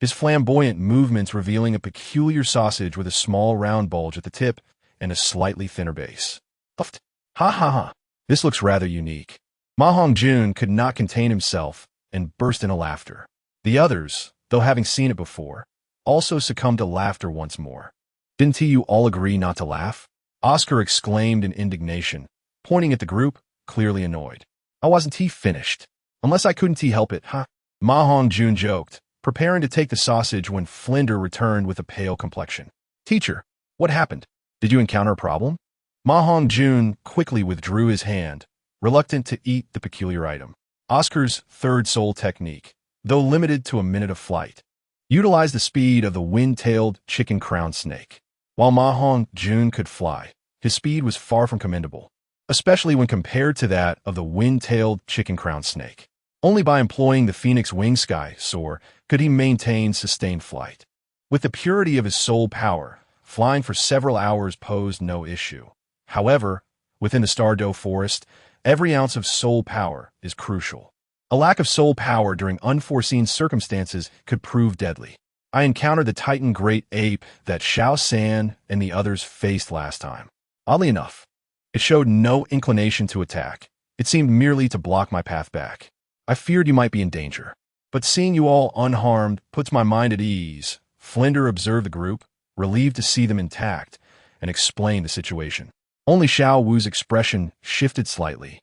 Speaker 1: his flamboyant movements revealing a peculiar sausage with a small round bulge at the tip and a slightly thinner base. Puffed. Ha ha ha. This looks rather unique. Ma Hongjun could not contain himself and burst into laughter. The others, though having seen it before, also succumbed to laughter once more. Didn't you all agree not to laugh? Oscar exclaimed in indignation, pointing at the group, clearly annoyed. I wasn't finished. Unless I couldn't help it, huh? Ma Hongjun joked, preparing to take the sausage when Flinder returned with a pale complexion. Teacher, what happened? Did you encounter a problem? Ma Hongjun quickly withdrew his hand, reluctant to eat the peculiar item. Oscar's third soul technique, though limited to a minute of flight, utilized the speed of the wind-tailed chicken-crowned snake. While Ma Hongjun could fly, his speed was far from commendable, especially when compared to that of the wind-tailed chicken-crowned snake. Only by employing the Phoenix Wing Sky Soar could he maintain sustained flight. With the purity of his soul power, flying for several hours posed no issue. However, within the Douluo forest, every ounce of soul power is crucial. A lack of soul power during unforeseen circumstances could prove deadly. I encountered the Titan Great Ape that Xiao San and the others faced last time. Oddly enough, it showed no inclination to attack. It seemed merely to block my path back. I feared you might be in danger. But seeing you all unharmed puts my mind at ease. Flinder observed the group, relieved to see them intact, and explained the situation. Only Xiao Wu's expression shifted slightly.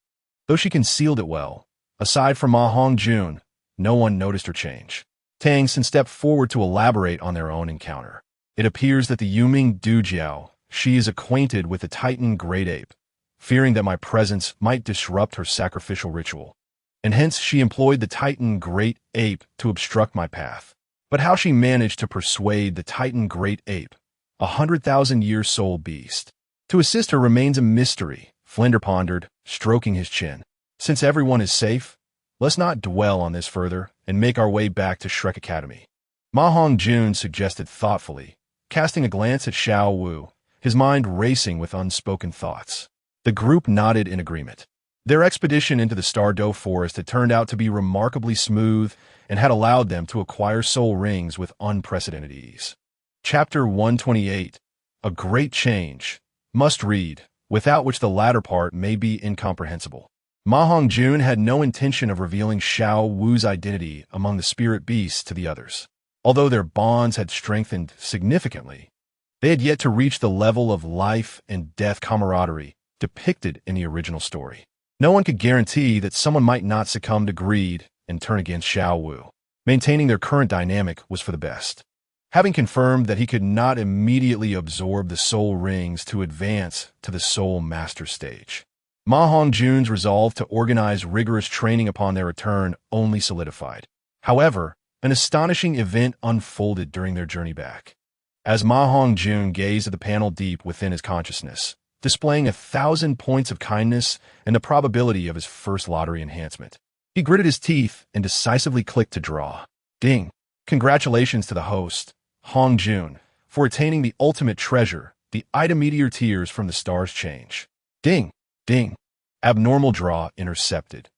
Speaker 1: Though she concealed it well, aside from Ma Hongjun, no one noticed her change. Tang Sin stepped forward to elaborate on their own encounter. It appears that the Yuming Dujiao, she is acquainted with the Titan Great Ape, fearing that my presence might disrupt her sacrificial ritual, and hence she employed the Titan Great Ape to obstruct my path. But how she managed to persuade the Titan Great Ape, 100,000-year soul beast, to assist her remains a mystery, Flinder pondered, stroking his chin. Since everyone is safe, let's not dwell on this further and make our way back to Shrek Academy. Ma Hongjun suggested thoughtfully, casting a glance at Xiao Wu, his mind racing with unspoken thoughts. The group nodded in agreement. Their expedition into the Douluo forest had turned out to be remarkably smooth and had allowed them to acquire soul rings with unprecedented ease. Chapter 128, A Great Change. Must read, without which the latter part may be incomprehensible. Ma Hongjun had no intention of revealing Xiao Wu's identity among the spirit beasts to the others. Although their bonds had strengthened significantly, they had yet to reach the level of life and death camaraderie depicted in the original story. No one could guarantee that someone might not succumb to greed and turn against Xiao Wu. Maintaining their current dynamic was for the best. Having confirmed that he could not immediately absorb the soul rings to advance to the soul master stage, Ma Hongjun's resolve to organize rigorous training upon their return only solidified. However, an astonishing event unfolded during their journey back. As Ma Hongjun gazed at the panel deep within his consciousness, displaying 1,000 points of kindness and the probability of his first lottery enhancement, he gritted his teeth and decisively clicked to draw. Ding! Congratulations to the host, Hongjun, for attaining the ultimate treasure, the item Meteor Tears from the Stars Change. Ding! Ding! Abnormal draw intercepted.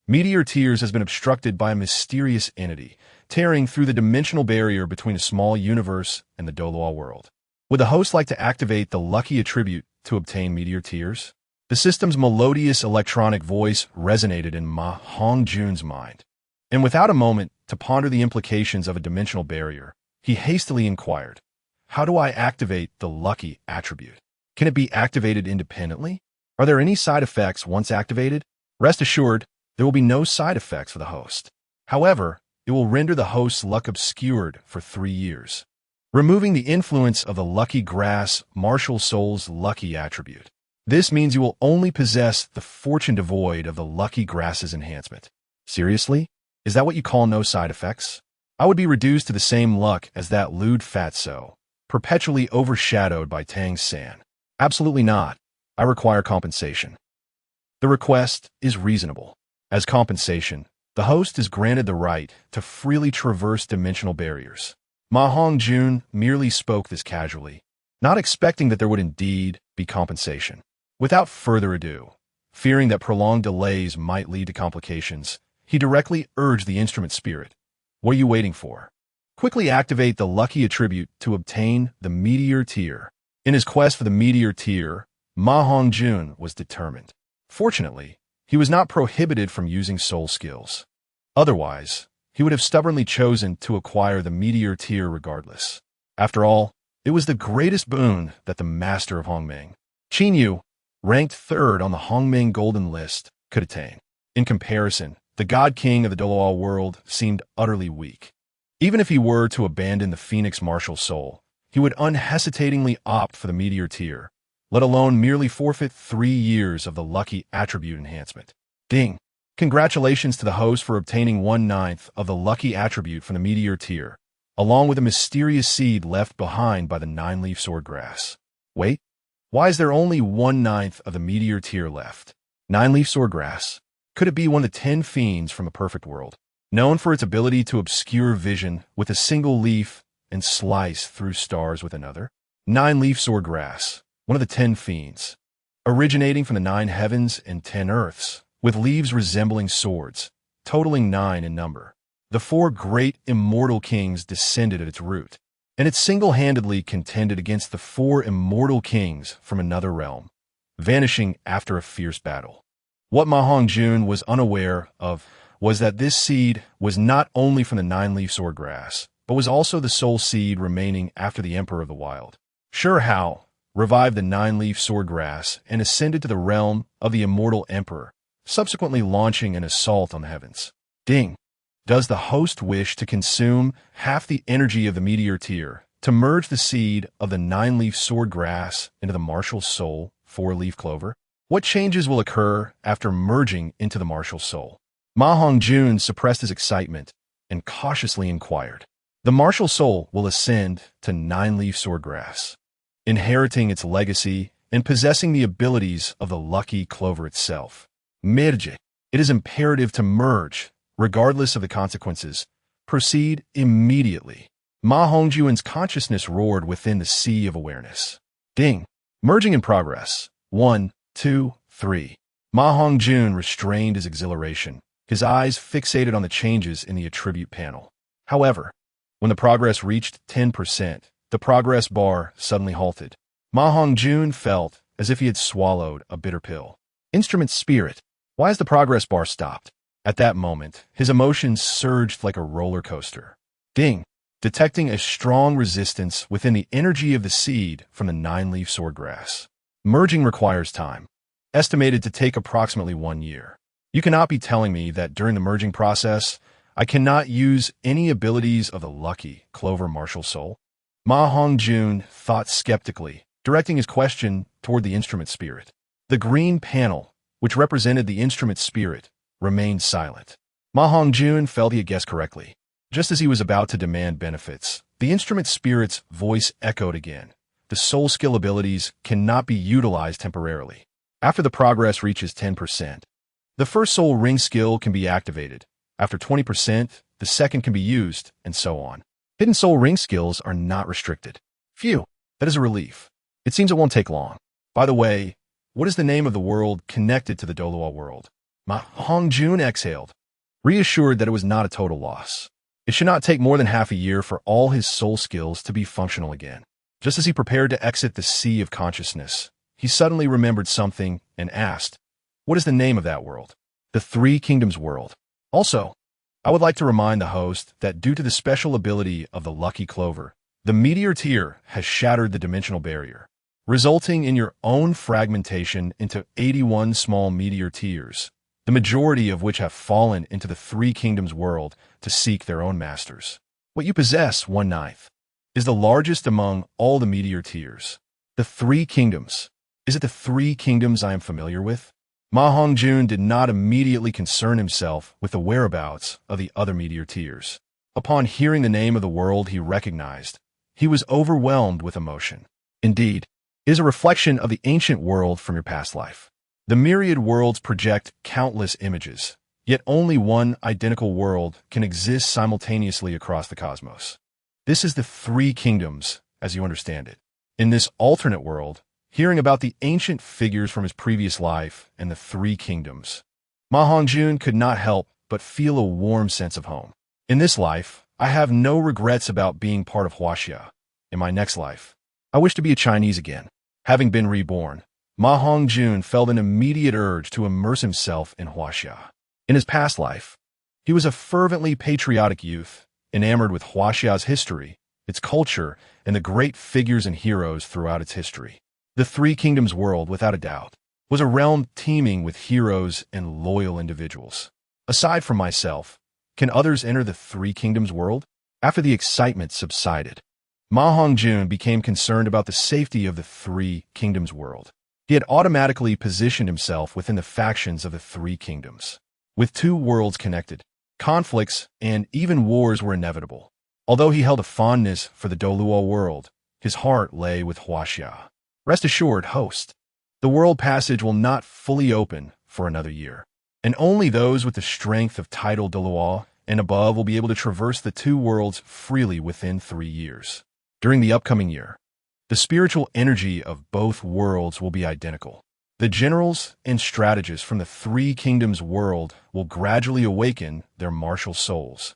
Speaker 1: Meteor Tears has been obstructed by a mysterious entity, tearing through the dimensional barrier between a small universe and the Douluo world. Would the host like to activate the lucky attribute to obtain Meteor Tears? The system's melodious electronic voice resonated in Ma Hongjun's mind, and without a moment to ponder the implications of a dimensional barrier, he hastily inquired, how do I activate the lucky attribute? Can it be activated independently? Are there any side effects once activated? Rest assured, there will be no side effects for the host. However, it will render the host's luck obscured for 3 years, removing the influence of the lucky grass martial soul's lucky attribute. This means you will only possess the fortune devoid of the lucky grass's enhancement. Seriously? Is that what you call no side effects? I would be reduced to the same luck as that lewd fatso, perpetually overshadowed by Tang's San. Absolutely not. I require compensation. The request is reasonable. As compensation, the host is granted the right to freely traverse dimensional barriers. Ma Hongjun merely spoke this casually, not expecting that there would indeed be compensation. Without further ado, fearing that prolonged delays might lead to complications, he directly urged the instrument spirit. What are you waiting for? Quickly activate the lucky attribute to obtain the meteor tier. In his quest for the meteor tier, Ma Hongjun was determined. Fortunately, he was not prohibited from using soul skills. Otherwise, he would have stubbornly chosen to acquire the meteor tier regardless. After all, it was the greatest boon that the master of Hongmeng, Qin Yu, ranked 3rd on the Hongmeng Golden List, could attain. In comparison, the God King of the Douluo world seemed utterly weak. Even if he were to abandon the Phoenix martial soul, he would unhesitatingly opt for the meteor tier, let alone merely forfeit 3 years of the lucky attribute enhancement. Ding! Congratulations to the host for obtaining 1/9 of the lucky attribute from the meteor tier, along with a mysterious seed left behind by the 9-leaf swordgrass. Wait, why is there only 1/9 of the meteor tier left? 9-leaf swordgrass? Could it be one of the 10 fiends from a perfect world, known for its ability to obscure vision with a single leaf and slice through stars with another? 9-leaf swordgrass, one of the 10 fiends, originating from the 9 heavens and 10 earths, with leaves resembling swords, totaling 9 in number. The 4 great immortal kings descended at its root, and it single-handedly contended against the 4 immortal kings from another realm, vanishing after a fierce battle. What Ma Hongjun was unaware of was that this seed was not only from the 9-leaf swordgrass, but was also the sole seed remaining after the Emperor of the Wild, Sure Hao, revived the 9-leaf swordgrass and ascended to the realm of the immortal Emperor, subsequently launching an assault on the heavens. Ding! Does the host wish to consume half the energy of the meteor tier to merge the seed of the 9-leaf swordgrass into the martial soul 4-leaf clover? What changes will occur after merging into the martial soul? Ma Hongjun suppressed his excitement and cautiously inquired. The martial soul will ascend to 9-leaf swordgrass, inheriting its legacy and possessing the abilities of the lucky clover itself. Merge. It is imperative to merge, regardless of the consequences. Proceed immediately. Ma Hongjun's consciousness roared within the sea of awareness. Ding! Merging in progress. 1, 2, 3. Ma Hongjun restrained his exhilaration, his eyes fixated on the changes in the attribute panel. However, when the progress reached 10%, the progress bar suddenly halted. Ma Hongjun felt as if he had swallowed a bitter pill. Instrument spirit, why has the progress bar stopped? At that moment, his emotions surged like a roller coaster. Ding! Detecting a strong resistance within the energy of the seed from the 9-leaf swordgrass. Merging requires time, estimated to take approximately 1 year. You cannot be telling me that during the merging process, I cannot use any abilities of the lucky Clover martial soul? Ma Hongjun thought skeptically, directing his question toward the instrument spirit. The green panel, which represented the instrument spirit, remained silent. Ma Hongjun felt he had guessed correctly. Just as he was about to demand benefits, the instrument spirit's voice echoed again. The soul skill abilities cannot be utilized temporarily. After the progress reaches 10%, the first soul ring skill can be activated. After 20%, the second can be used, and so on. Hidden soul ring skills are not restricted. Phew, that is a relief. It seems it won't take long. By the way, what is the name of the world connected to the Douluo world? Ma Hongjun exhaled, reassured that it was not a total loss. It should not take more than half a year for all his soul skills to be functional again. Just as he prepared to exit the sea of consciousness, he suddenly remembered something and asked, what is the name of that world? The Three Kingdoms world. Also, I would like to remind the host that due to the special ability of the Lucky Clover, the meteor tier has shattered the dimensional barrier, resulting in your own fragmentation into 81 small meteor tiers, the majority of which have fallen into the Three Kingdoms world to seek their own masters. What you possess, 1/9, is the largest among all the meteor tiers. The Three Kingdoms. Is it the Three Kingdoms I am familiar with? Ma Hongjun did not immediately concern himself with the whereabouts of the other meteor tiers. Upon hearing the name of the world he recognized, he was overwhelmed with emotion. Indeed, it is a reflection of the ancient world from your past life. The myriad worlds project countless images, yet only one identical world can exist simultaneously across the cosmos. This is the Three Kingdoms, as you understand it. In this alternate world, hearing about the ancient figures from his previous life and the Three Kingdoms, Ma Hongjun could not help but feel a warm sense of home. In this life, I have no regrets about being part of Huaxia. In my next life, I wish to be a Chinese again. Having been reborn, Ma Hongjun felt an immediate urge to immerse himself in Huaxia. In his past life, he was a fervently patriotic youth, enamored with Huaxia's history, its culture, and the great figures and heroes throughout its history. The Three Kingdoms world, without a doubt, was a realm teeming with heroes and loyal individuals. Aside from myself, can others enter the Three Kingdoms world? After the excitement subsided, Ma Hongjun became concerned about the safety of the Three Kingdoms world. He had automatically positioned himself within the factions of the Three Kingdoms. With two worlds connected, conflicts and even wars were inevitable. Although he held a fondness for the Douluo world, his heart lay with Huaxia. Rest assured, host, the world passage will not fully open for another year, and only those with the strength of title Douluo and above will be able to traverse the two worlds freely within 3 years. During the upcoming year, the spiritual energy of both worlds will be identical. The generals and strategists from the Three Kingdoms world will gradually awaken their martial souls.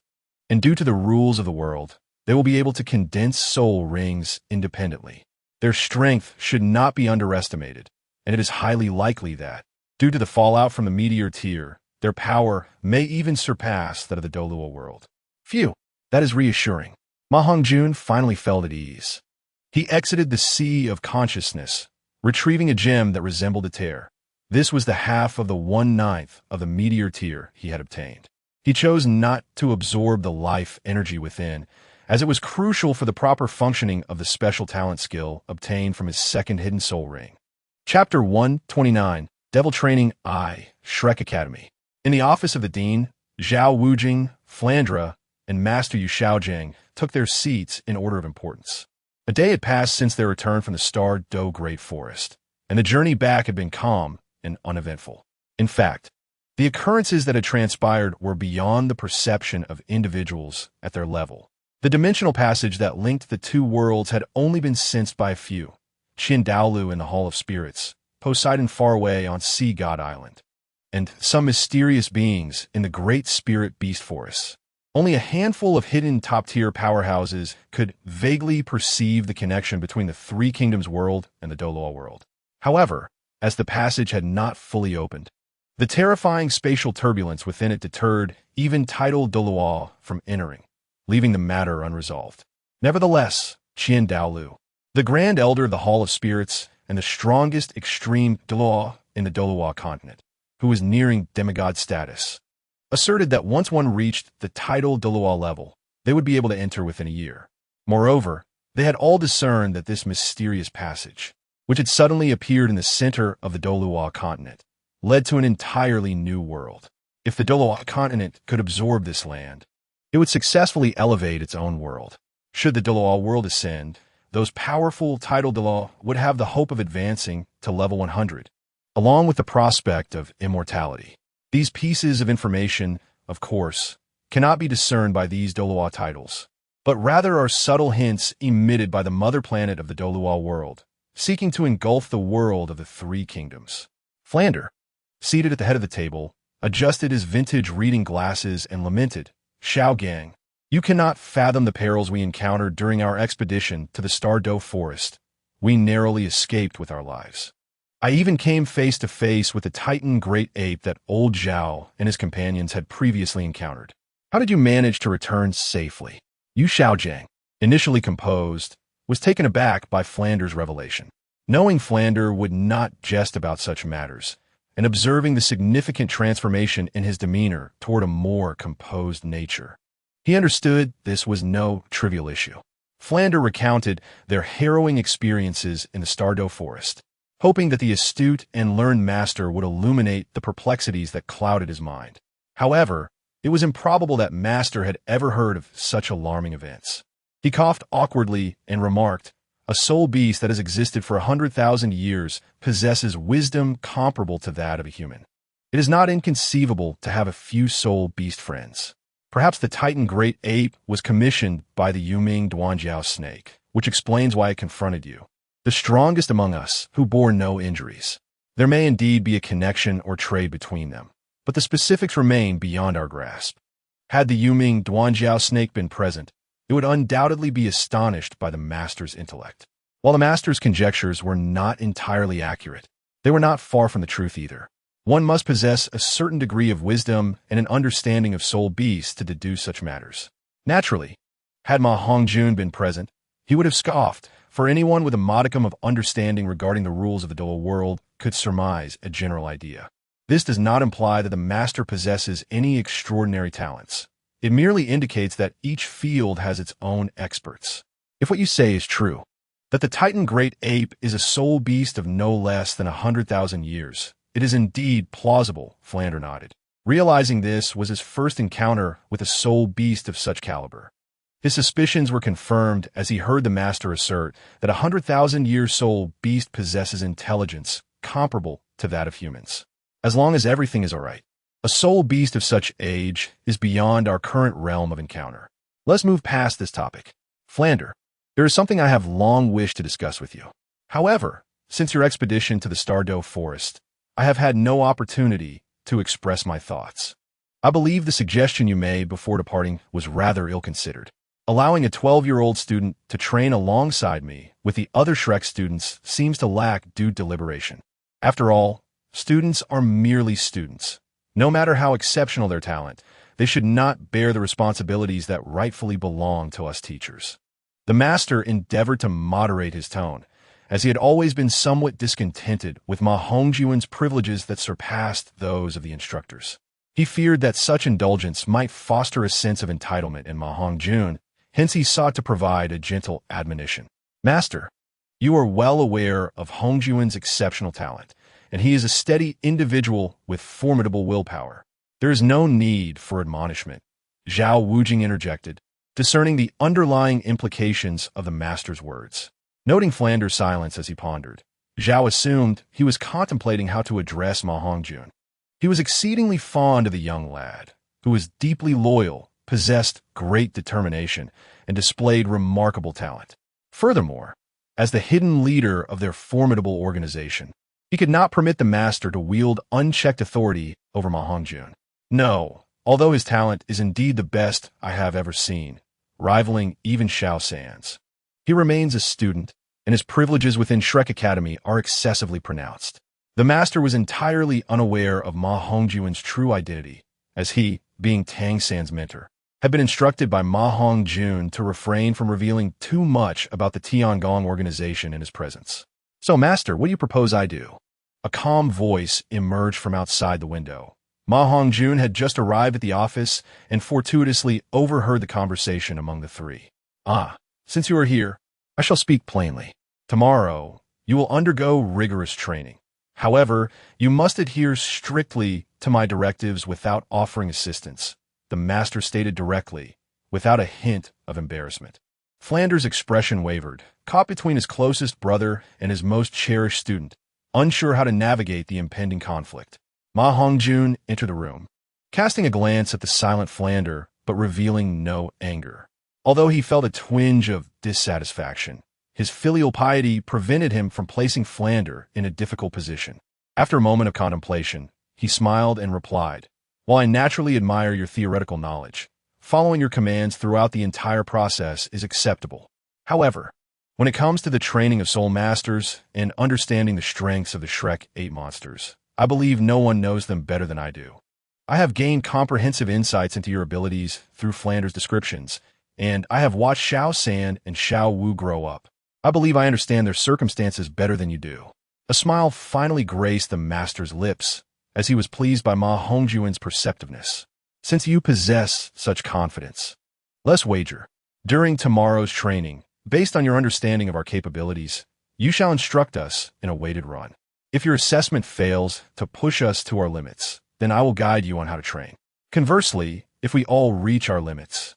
Speaker 1: And due to the rules of the world, they will be able to condense soul rings independently. Their strength should not be underestimated, and it is highly likely that, due to the fallout from the meteor tier, their power may even surpass that of the Douluo world. Phew, that is reassuring. Ma Hongjun finally felt at ease. He exited the sea of consciousness, retrieving a gem that resembled a tear. This was the half of the 1/9 of the meteor tier he had obtained. He chose not to absorb the life energy within, as it was crucial for the proper functioning of the special talent skill obtained from his second hidden soul ring. Chapter 129, Devil Training I, Shrek Academy. In the office of the dean, Zhao Wujing, Flandra, and Master Yu Xiaojiang took their seats in order of importance. A day had passed since their return from the Star Do Great Forest, and the journey back had been calm and uneventful. In fact, the occurrences that had transpired were beyond the perception of individuals at their level. The dimensional passage that linked the two worlds had only been sensed by a few: Qin Douluo in the Hall of Spirits, Poseidon far away on Sea God Island, and some mysterious beings in the Great Spirit Beast Forests. Only a handful of hidden top-tier powerhouses could vaguely perceive the connection between the Three Kingdoms world and the Douluo world. However, as the passage had not fully opened, the terrifying spatial turbulence within it deterred even titled Douluo from entering, leaving the matter unresolved. Nevertheless, Qin Douluo, the Grand Elder of the Hall of Spirits and the strongest extreme Douluo in the Douluo continent, who was nearing demigod status, asserted that once one reached the title Douluo level, they would be able to enter within a year. Moreover, they had all discerned that this mysterious passage, which had suddenly appeared in the center of the Douluo continent, led to an entirely new world. If the Douluo continent could absorb this land, it would successfully elevate its own world. Should the Douluo world ascend, those powerful title Douluo would have the hope of advancing to level 100, along with the prospect of immortality. These pieces of information, of course, cannot be discerned by these Douluo titles, but rather are subtle hints emitted by the mother planet of the Douluo world, seeking to engulf the world of the Three Kingdoms. Flander, seated at the head of the table, adjusted his vintage reading glasses and lamented, "Xiaogang, you cannot fathom the perils we encountered during our expedition to the Star Do Forest. We narrowly escaped with our lives. I even came face to face with the Titan Great Ape that old Zhao and his companions had previously encountered. How did you manage to return safely?" Yu Xiaojiang, initially composed, was taken aback by Flander's revelation. Knowing Flander would not jest about such matters, and observing the significant transformation in his demeanor toward a more composed nature. He understood this was no trivial issue. Flander recounted their harrowing experiences in the Douluo forest, hoping that the astute and learned master would illuminate the perplexities that clouded his mind. However, it was improbable that master had ever heard of such alarming events. He coughed awkwardly and remarked, "A soul beast that has existed for 100,000 years possesses wisdom comparable to that of a human. It is not inconceivable to have a few soul beast friends. Perhaps the Titan Great Ape was commissioned by the Yuming Duanjiao snake, which explains why it confronted you. The strongest among us, who bore no injuries. There may indeed be a connection or trade between them, but the specifics remain beyond our grasp. Had the Yuming Duanjiao snake been present, it would undoubtedly be astonished by the master's intellect. While the master's conjectures were not entirely accurate, they were not far from the truth either. One must possess a certain degree of wisdom and an understanding of soul beasts to deduce such matters. Naturally, had Ma Hongjun been present, he would have scoffed, for anyone with a modicum of understanding regarding the rules of the Douluo world could surmise a general idea. This does not imply that the master possesses any extraordinary talents. It merely indicates that each field has its own experts. If what you say is true, that the Titan Great Ape is a soul beast of no less than 100,000 years, it is indeed plausible, Flander nodded. Realizing this was his first encounter with a soul beast of such caliber. His suspicions were confirmed as he heard the master assert that a 100,000-year soul beast possesses intelligence comparable to that of humans. As long as everything is all right, a soul beast of such age is beyond our current realm of encounter. Let's move past this topic. Flander, there is something I have long wished to discuss with you. However, since your expedition to the Douluo forest, I have had no opportunity to express my thoughts. I believe the suggestion you made before departing was rather ill-considered. Allowing a 12-year-old student to train alongside me with the other Shrek students seems to lack due deliberation. After all, students are merely students. No matter how exceptional their talent, they should not bear the responsibilities that rightfully belong to us teachers. The master endeavored to moderate his tone, as he had always been somewhat discontented with Ma Hongjun's privileges that surpassed those of the instructors. He feared that such indulgence might foster a sense of entitlement in Ma Hongjun, hence he sought to provide a gentle admonition. Master, you are well aware of Hongjun's exceptional talent, and he is a steady individual with formidable willpower. There is no need for admonishment, Zhao Wujing interjected, discerning the underlying implications of the master's words. Noting Flander's silence as he pondered, Zhao assumed he was contemplating how to address Ma Hongjun. He was exceedingly fond of the young lad, who was deeply loyal, possessed great determination, and displayed remarkable talent. Furthermore, as the hidden leader of their formidable organization, he could not permit the master to wield unchecked authority over Ma Hongjun. No, although his talent is indeed the best I have ever seen, rivaling even Xiao San's, he remains a student, and his privileges within Shrek Academy are excessively pronounced. The master was entirely unaware of Ma Hongjun's true identity, as he, being Tang San's mentor, had been instructed by Ma Hongjun to refrain from revealing too much about the Tiangong organization in his presence. So, master, what do you propose I do? A calm voice emerged from outside the window. Ma Hongjun had just arrived at the office and fortuitously overheard the conversation among the three. Since you are here, I shall speak plainly. Tomorrow, you will undergo rigorous training. However, you must adhere strictly to my directives without offering assistance, the master stated directly, without a hint of embarrassment. Flander's expression wavered, caught between his closest brother and his most cherished student, unsure how to navigate the impending conflict. Ma Hongjun entered the room, casting a glance at the silent Flander, but revealing no anger. Although he felt a twinge of dissatisfaction, his filial piety prevented him from placing Flander in a difficult position. After a moment of contemplation, he smiled and replied, "While I naturally admire your theoretical knowledge, following your commands throughout the entire process is acceptable. However, when it comes to the training of soul masters and understanding the strengths of the Shrek 8 monsters, I believe no one knows them better than I do. I have gained comprehensive insights into your abilities through Flander's descriptions, and I have watched Xiao San and Xiao Wu grow up. I believe I understand their circumstances better than you do. A smile finally graced the master's lips, as he was pleased by Ma Hongjun's perceptiveness. Since you possess such confidence, let's wager. During tomorrow's training, based on your understanding of our capabilities, you shall instruct us in a weighted run. If your assessment fails to push us to our limits, then I will guide you on how to train. Conversely, if we all reach our limits,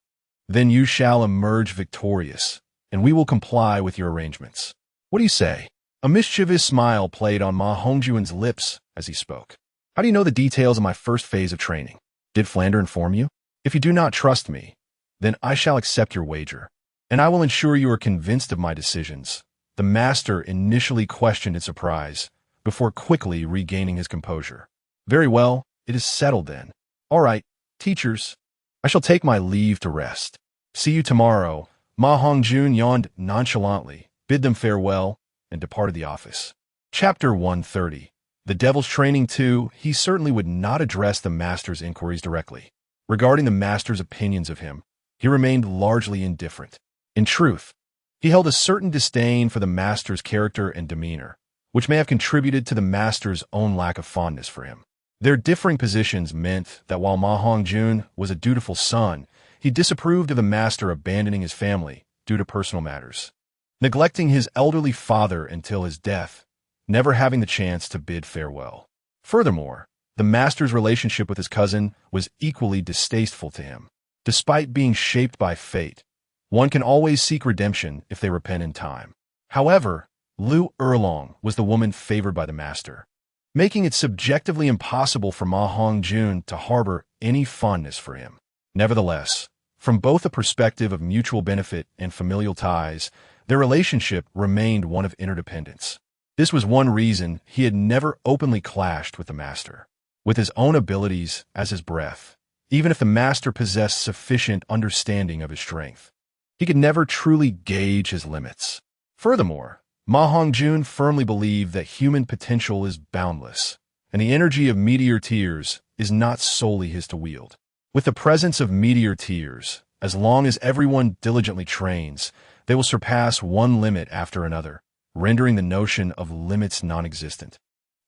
Speaker 1: then you shall emerge victorious, and we will comply with your arrangements. What do you say? A mischievous smile played on Ma Hongjun's lips as he spoke. How do you know the details of my first phase of training? Did Flander inform you? If you do not trust me, then I shall accept your wager, and I will ensure you are convinced of my decisions. The master initially questioned in surprise, before quickly regaining his composure. Very well, it is settled then. All right, teachers, I shall take my leave to rest. See you tomorrow. Ma Hongjun yawned nonchalantly, bid them farewell, and departed the office. Chapter 130. The Devil's Training 2. He certainly would not address the master's inquiries directly. Regarding the master's opinions of him, he remained largely indifferent. In truth, he held a certain disdain for the master's character and demeanor, which may have contributed to the master's own lack of fondness for him. Their differing positions meant that while Ma Hongjun was a dutiful son, he disapproved of the master abandoning his family due to personal matters, neglecting his elderly father until his death, never having the chance to bid farewell. Furthermore, the master's relationship with his cousin was equally distasteful to him. Despite being shaped by fate, one can always seek redemption if they repent in time. However, Lu Erlong was the woman favored by the master, making it subjectively impossible for Ma Hongjun to harbor any fondness for him. Nevertheless, from both a perspective of mutual benefit and familial ties, their relationship remained one of interdependence. This was one reason he had never openly clashed with the master. With his own abilities as his breath, even if the master possessed sufficient understanding of his strength, he could never truly gauge his limits. Furthermore, Ma Hongjun firmly believed that human potential is boundless, and the energy of meteor tears is not solely his to wield. With the presence of meteor tears, as long as everyone diligently trains, they will surpass one limit after another, rendering the notion of limits non-existent.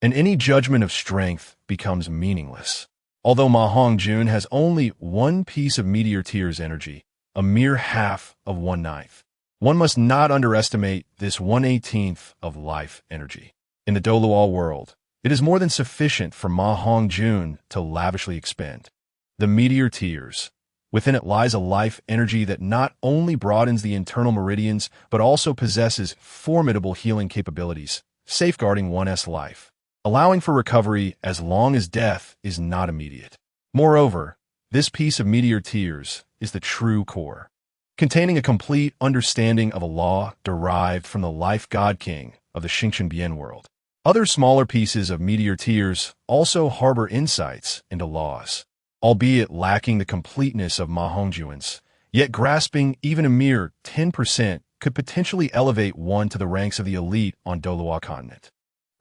Speaker 1: And any judgment of strength becomes meaningless. Although Ma Hongjun has only one piece of meteor tears energy, a mere half of 1/9. One must not underestimate this 1/18 of life energy. In the Douluo world, it is more than sufficient for Ma Hongjun to lavishly expend. The meteor tears. Within it lies a life energy that not only broadens the internal meridians, but also possesses formidable healing capabilities, safeguarding one's life, allowing for recovery as long as death is not immediate. Moreover, this piece of meteor tears is the true core, containing a complete understanding of a law derived from the life god king of the Xingqian world. Other smaller pieces of meteor tears also harbor insights into laws, albeit lacking the completeness of Ma Hongjun's, yet grasping even a mere 10% could potentially elevate one to the ranks of the elite on Douluo continent.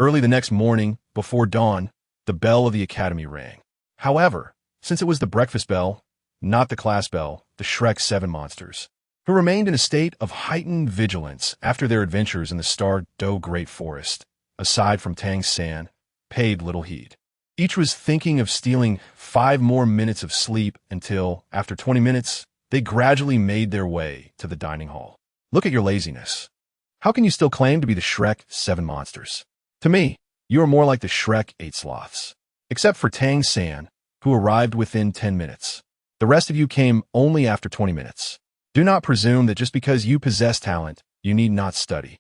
Speaker 1: Early the next morning, before dawn, the bell of the academy rang. However, since it was the breakfast bell, not the class bell, the Shrek 7 monsters, who remained in a state of heightened vigilance after their adventures in the Star Do Great Forest, aside from Tang San, paid little heed. Each was thinking of stealing 5 more minutes of sleep until, after 20 minutes, they gradually made their way to the dining hall. Look at your laziness. How can you still claim to be the Shrek 7 monsters? To me, you are more like the Shrek 8 sloths. Except for Tang San, who arrived within 10 minutes. The rest of you came only after 20 minutes. Do not presume that just because you possess talent, you need not study.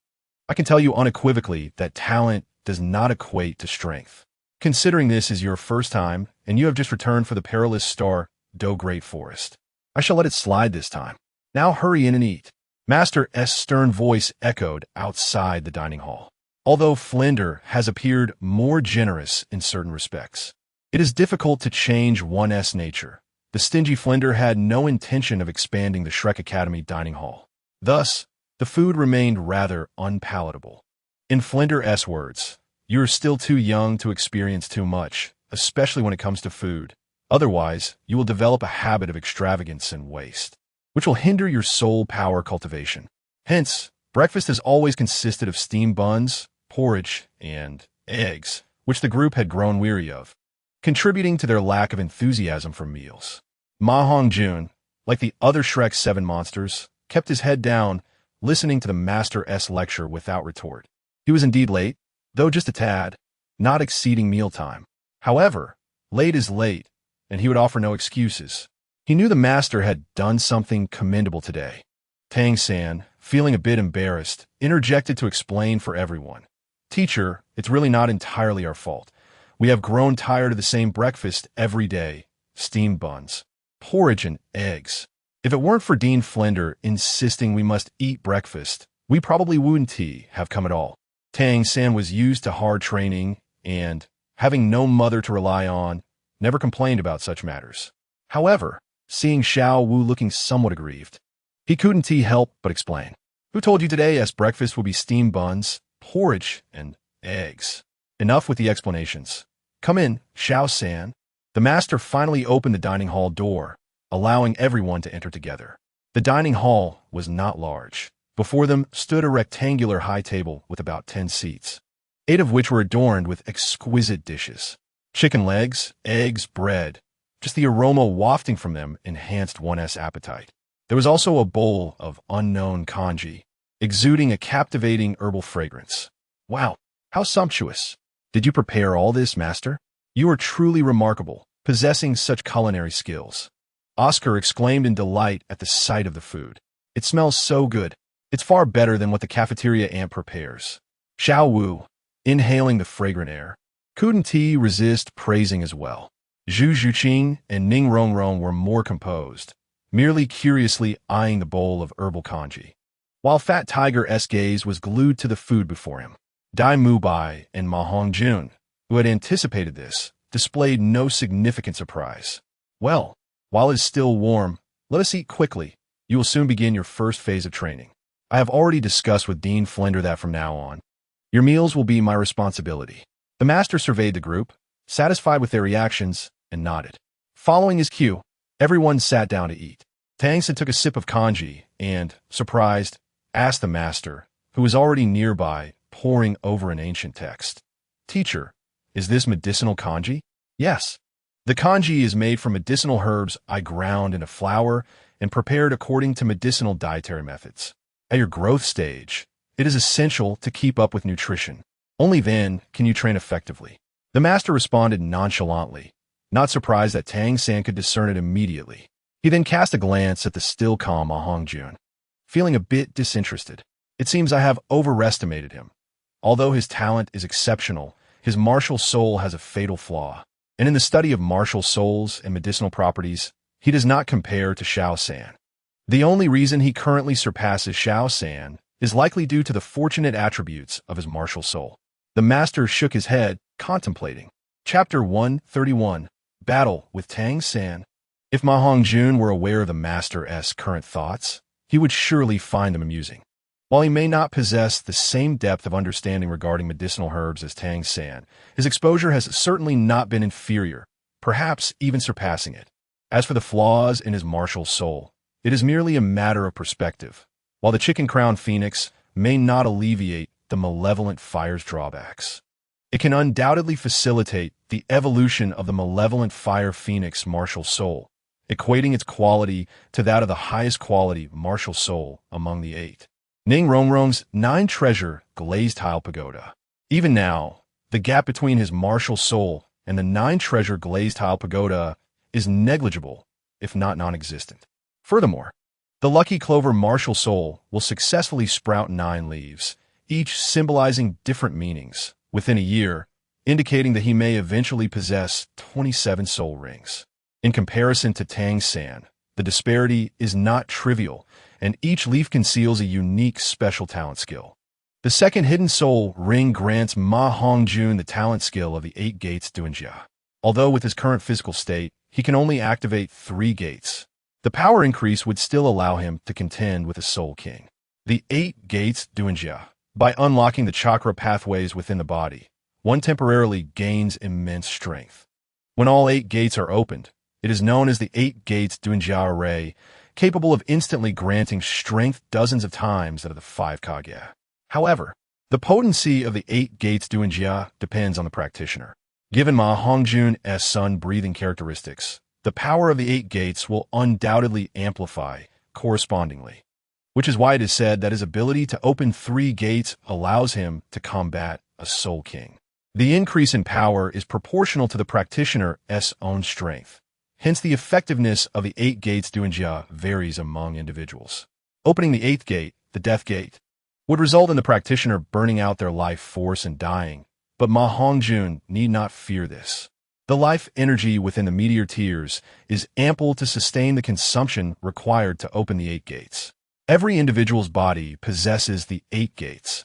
Speaker 1: I can tell you unequivocally that talent does not equate to strength. Considering this is your first time, and you have just returned for the perilous Star Do Great Forest, I shall let it slide this time. Now hurry in and eat. Master S. stern voice echoed outside the dining hall. Although Flinder has appeared more generous in certain respects, it is difficult to change one's nature. The stingy Flinder had no intention of expanding the Shrek Academy dining hall. Thus, the food remained rather unpalatable. In Flinder's words, "You are still too young to experience too much, especially when it comes to food. Otherwise, you will develop a habit of extravagance and waste, which will hinder your soul power cultivation." Hence, breakfast has always consisted of steamed buns, porridge, and eggs, which the group had grown weary of, contributing to their lack of enthusiasm for meals. Ma Hongjun, like the other Shrek 7 monsters, kept his head down, listening to the Master's lecture without retort. He was indeed late, though just a tad, not exceeding mealtime. However, late is late, and he would offer no excuses. He knew the master had done something commendable today. Tang San, feeling a bit embarrassed, interjected to explain for everyone. "Teacher, it's really not entirely our fault. We have grown tired of the same breakfast every day, steamed buns, porridge, and eggs. If it weren't for Dean Flender insisting we must eat breakfast, we probably wouldn't have come at all." Tang San was used to hard training and, having no mother to rely on, never complained about such matters. However, seeing Xiao Wu looking somewhat aggrieved, he couldn't help but explain. "Who told you today's breakfast would be steamed buns, porridge, and eggs?" Enough with the explanations. "Come in, Xiao San." The master finally opened the dining hall door, allowing everyone to enter together. The dining hall was not large. Before them stood a rectangular high table with about 10 seats, 8 of which were adorned with exquisite dishes. Chicken legs, eggs, bread. Just the aroma wafting from them enhanced one's appetite. There was also a bowl of unknown congee, exuding a captivating herbal fragrance. "Wow, how sumptuous! Did you prepare all this, master? You are truly remarkable, possessing such culinary skills." Oscar exclaimed in delight at the sight of the food. "It smells so good. It's far better than what the cafeteria aunt prepares." Xiao Wu, inhaling the fragrant air, couldn't resist praising as well. Zhu Zhuqing and Ning Rongrong were more composed, merely curiously eyeing the bowl of herbal congee, while Fat Tiger's gaze was glued to the food before him. Dai Mubai and Ma Hongjun, who had anticipated this, displayed no significant surprise. "Well, while it is still warm, let us eat quickly. You will soon begin your first phase of training. I have already discussed with Dean Flender that from now on, your meals will be my responsibility." The master surveyed the group, satisfied with their reactions, and nodded. Following his cue, everyone sat down to eat. Tang San took a sip of congee and, surprised, asked the master, who was already nearby, poring over an ancient text. "Teacher, is this medicinal congee?" "Yes. The congee is made from medicinal herbs I ground in a flour and prepared according to medicinal dietary methods. At your growth stage, it is essential to keep up with nutrition. Only then can you train effectively." The master responded nonchalantly, not surprised that Tang San could discern it immediately. He then cast a glance at the still calm Ma Hongjun, feeling a bit disinterested. "It seems I have overestimated him. Although his talent is exceptional, his martial soul has a fatal flaw, and in the study of martial souls and medicinal properties, he does not compare to Xiao San. The only reason he currently surpasses Xiao San is likely due to the fortunate attributes of his martial soul." The master shook his head, contemplating. Chapter 131, Battle with Tang San. If Ma Hongjun were aware of the master's current thoughts, he would surely find them amusing. While he may not possess the same depth of understanding regarding medicinal herbs as Tang San, his exposure has certainly not been inferior, perhaps even surpassing it. As for the flaws in his martial soul, it is merely a matter of perspective. While the chicken-crowned phoenix may not alleviate the malevolent fire's drawbacks, it can undoubtedly facilitate the evolution of the malevolent fire phoenix martial soul, equating its quality to that of the highest quality martial soul among the 8. Ning Rongrong's 9-treasure glazed tile pagoda. Even now, the gap between his martial soul and the 9-treasure glazed tile pagoda is negligible, if not non-existent. Furthermore, the lucky Clover martial soul will successfully sprout 9 leaves, each symbolizing different meanings, within a year, indicating that he may eventually possess 27 soul rings. In comparison to Tang San, the disparity is not trivial, and each leaf conceals a unique special talent skill. The second hidden soul ring grants Ma Hongjun the talent skill of the 8 gates Duanjia. Although with his current physical state, he can only activate 3 gates. The power increase would still allow him to contend with the Soul King. The 8 gates Duanjia. By unlocking the chakra pathways within the body, one temporarily gains immense strength. When all 8 gates are opened, it is known as the 8 gates Duanjia array, capable of instantly granting strength dozens of times out of the 5 Kage. However, The potency of the 8 gates Duanjia depends on the practitioner. Given Ma Hongjun's sun-breathing characteristics, the power of the 8 gates will undoubtedly amplify correspondingly, which is why it is said that his ability to open 3 gates allows him to combat a Soul King. The increase in power is proportional to the practitioner's own strength. Hence, the effectiveness of the 8 gates Duanjia varies among individuals. Opening the 8th gate, the Death Gate, would result in the practitioner burning out their life force and dying, but Ma Hongjun need not fear this. The life energy within the meteor tears is ample to sustain the consumption required to open the 8 gates. Every individual's body possesses the 8 gates.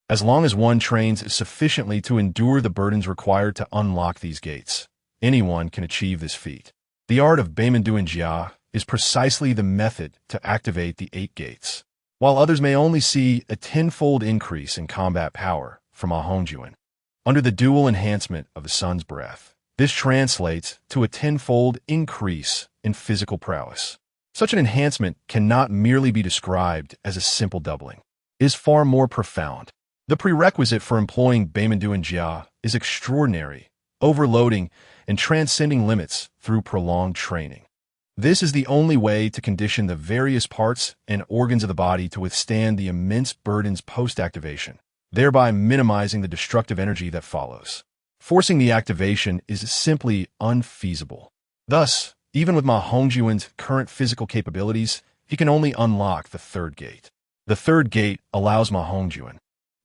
Speaker 1: As long as one trains sufficiently to endure the burdens required to unlock these gates, anyone can achieve this feat. The art of Beiman Duanjia is precisely the method to activate the 8 gates. While others may only see a 10-fold increase in combat power from Ma Hongjun, under the dual enhancement of the sun's breath, this translates to a 10-fold increase in physical prowess. Such an enhancement cannot merely be described as a simple doubling. It is far more profound. The prerequisite for employing Beiman Duanjia is extraordinary, overloading, and transcending limits through prolonged training. This is the only way to condition the various parts and organs of the body to withstand the immense burdens post-activation, thereby minimizing the destructive energy that follows. Forcing the activation is simply unfeasible. Thus, even with Ma Hongjun's current physical capabilities, he can only unlock the 3rd gate. The 3rd gate allows Ma Hongjun,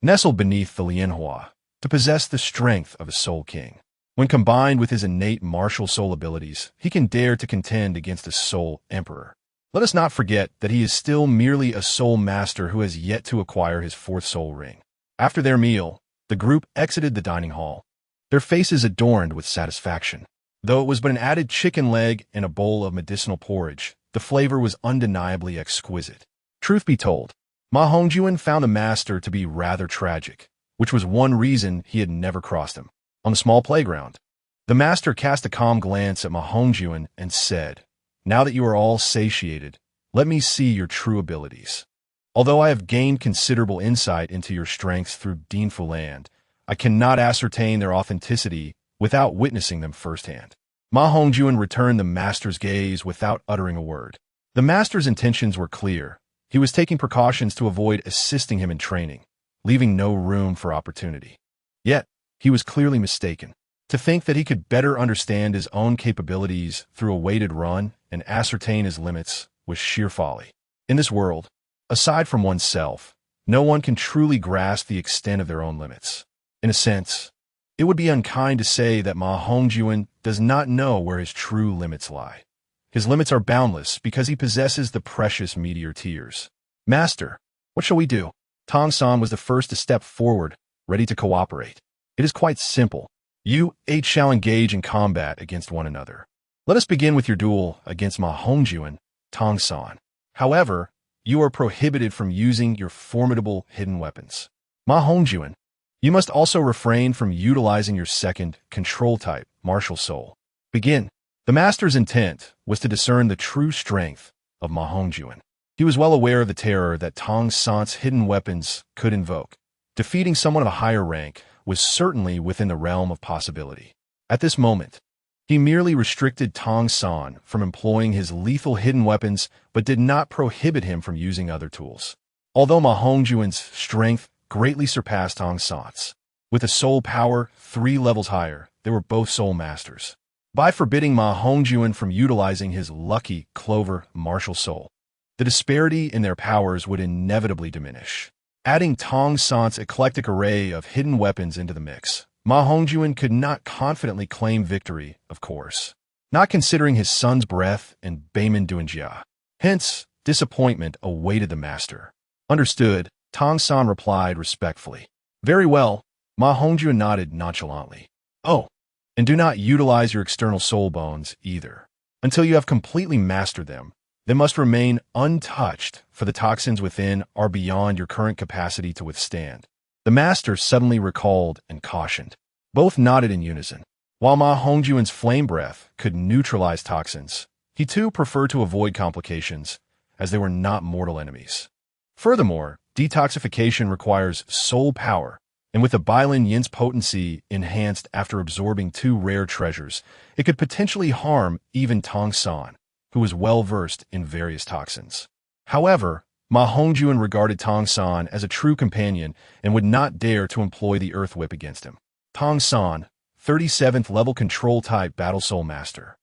Speaker 1: nestled beneath the Lianhua, to possess the strength of a Soul King. When combined with his innate martial soul abilities, he can dare to contend against a Soul Emperor. Let us not forget that he is still merely a Soul Master who has yet to acquire his 4th Soul Ring. After their meal, the group exited the dining hall, their faces adorned with satisfaction. Though it was but an added chicken leg and a bowl of medicinal porridge, the flavor was undeniably exquisite. Truth be told, Ma Hongjun found the master to be rather tragic, which was one reason he had never crossed him. On the small playground, the master cast a calm glance at Ma Hongjun and said, "Now that you are all satiated, let me see your true abilities. Although I have gained considerable insight into your strengths through Dinfu Land, I cannot ascertain their authenticity without witnessing them firsthand." Ma Hongjun returned the master's gaze without uttering a word. The master's intentions were clear. He was taking precautions to avoid assisting him in training, leaving no room for opportunity. Yet, he was clearly mistaken. To think that he could better understand his own capabilities through a weighted run and ascertain his limits was sheer folly. In this world, aside from oneself, no one can truly grasp the extent of their own limits. In a sense, it would be unkind to say that Ma Hongjun does not know where his true limits lie. His limits are boundless because he possesses the precious meteor tears. "Master, what shall we do?" Tong San was the first to step forward, ready to cooperate. "It is quite simple. You 8 shall engage in combat against one another. Let us begin with your duel against Ma Hongjun, Tong San. However, you are prohibited from using your formidable hidden weapons. Ma Hongjun, you must also refrain from utilizing your 2nd control type, Martial Soul. Begin." The master's intent was to discern the true strength of Ma Hongjun. He was well aware of the terror that Tong San's hidden weapons could invoke. Defeating someone of a higher rank was certainly within the realm of possibility. At this moment, he merely restricted Tong San from employing his lethal hidden weapons but did not prohibit him from using other tools. Although Ma Hongjun's strength greatly surpassed Tong San's, with a soul power 3 levels higher, they were both soul masters. By forbidding Ma Hongjun from utilizing his lucky Clover martial soul, the disparity in their powers would inevitably diminish. Adding Tong San's eclectic array of hidden weapons into the mix, Ma Hongjun could not confidently claim victory, of course, not considering his son's breath and Beiman Duanjia. Hence, disappointment awaited the master. "Understood," Tong San replied respectfully. "Very well," Ma Hongjun nodded nonchalantly. "Oh, and do not utilize your external soul bones either. Until you have completely mastered them, they must remain untouched, for the toxins within are beyond your current capacity to withstand." The master suddenly recalled and cautioned. Both nodded in unison. While Ma Hongjun's flame breath could neutralize toxins, he too preferred to avoid complications, as they were not mortal enemies. Furthermore, Detoxification requires soul power, and with the Bailin Yin's potency enhanced after absorbing two rare treasures, it could potentially harm even Tong San, who was well-versed in various toxins. However, Ma Hongjun regarded Tong San as a true companion and would not dare to employ the Earth Whip against him. Tong San, 37th level control type Battle Soul Master.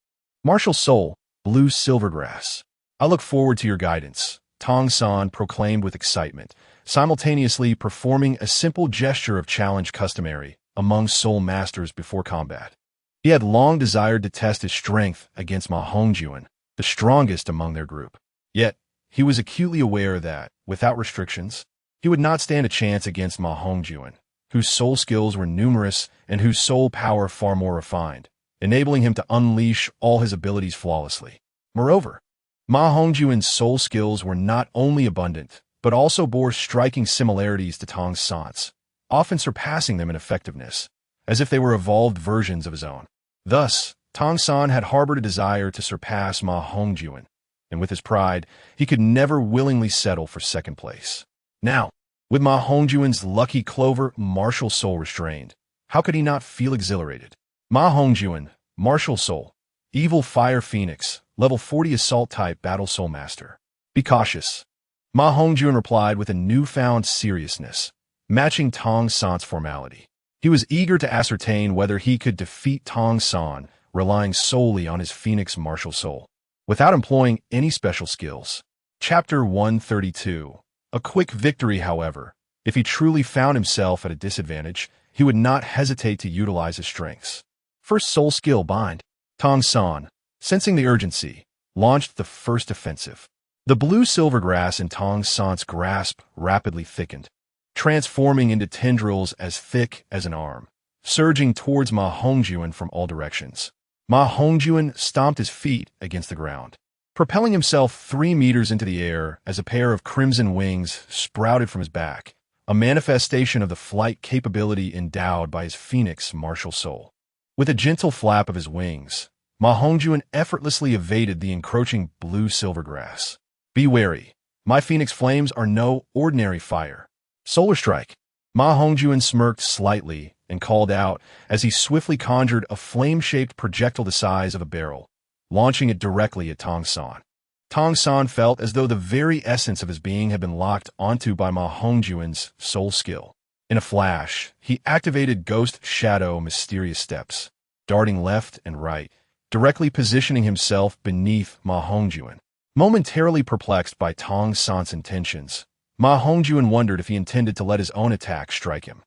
Speaker 1: Martial Soul, Blue Silvergrass. I look forward to your guidance, Tong San proclaimed with excitement, simultaneously performing a simple gesture of challenge customary among Soul Masters before combat. He had long desired to test his strength against Ma Hongjun, the strongest among their group. Yet, he was acutely aware that, without restrictions, he would not stand a chance against Ma Hongjun, whose soul skills were numerous and whose soul power far more refined, enabling him to unleash all his abilities flawlessly. Moreover, Ma Hongjun's soul skills were not only abundant, but also bore striking similarities to Tong San's, often surpassing them in effectiveness, as if they were evolved versions of his own. Thus, Tong San had harbored a desire to surpass Ma Hongjun, and with his pride, he could never willingly settle for second place. Now, with Ma Hongjun's lucky Clover martial soul restrained, how could he not feel exhilarated? Ma Hongjun, martial soul, evil fire phoenix, level 40 assault type Battle Soul Master. Be cautious. Ma Hongjun replied with a newfound seriousness, matching Tong San's formality. He was eager to ascertain whether he could defeat Tong San, relying solely on his phoenix martial soul, without employing any special skills. Chapter 132. A quick victory, however. If he truly found himself at a disadvantage, he would not hesitate to utilize his strengths. First soul skill bind. Tong San, sensing the urgency, launched the first offensive. The blue silvergrass in Tong San's grasp rapidly thickened, transforming into tendrils as thick as an arm, surging towards Ma Hongjun from all directions. Ma Hongjun stomped his feet against the ground, propelling himself 3 meters into the air as a pair of crimson wings sprouted from his back, a manifestation of the flight capability endowed by his phoenix martial soul. With a gentle flap of his wings, Ma Hongjun effortlessly evaded the encroaching blue silvergrass. Be wary. My phoenix flames are no ordinary fire. Solar Strike. Ma Hongjun smirked slightly and called out as he swiftly conjured a flame-shaped projectile the size of a barrel, launching it directly at Tong San. Tong San felt as though the very essence of his being had been locked onto by Ma Hongjun's soul skill. In a flash, he activated Ghost Shadow Mysterious Steps, darting left and right, directly positioning himself beneath Ma Hongjun. Momentarily perplexed by Tong San's intentions, Ma Hongjun wondered if he intended to let his own attack strike him.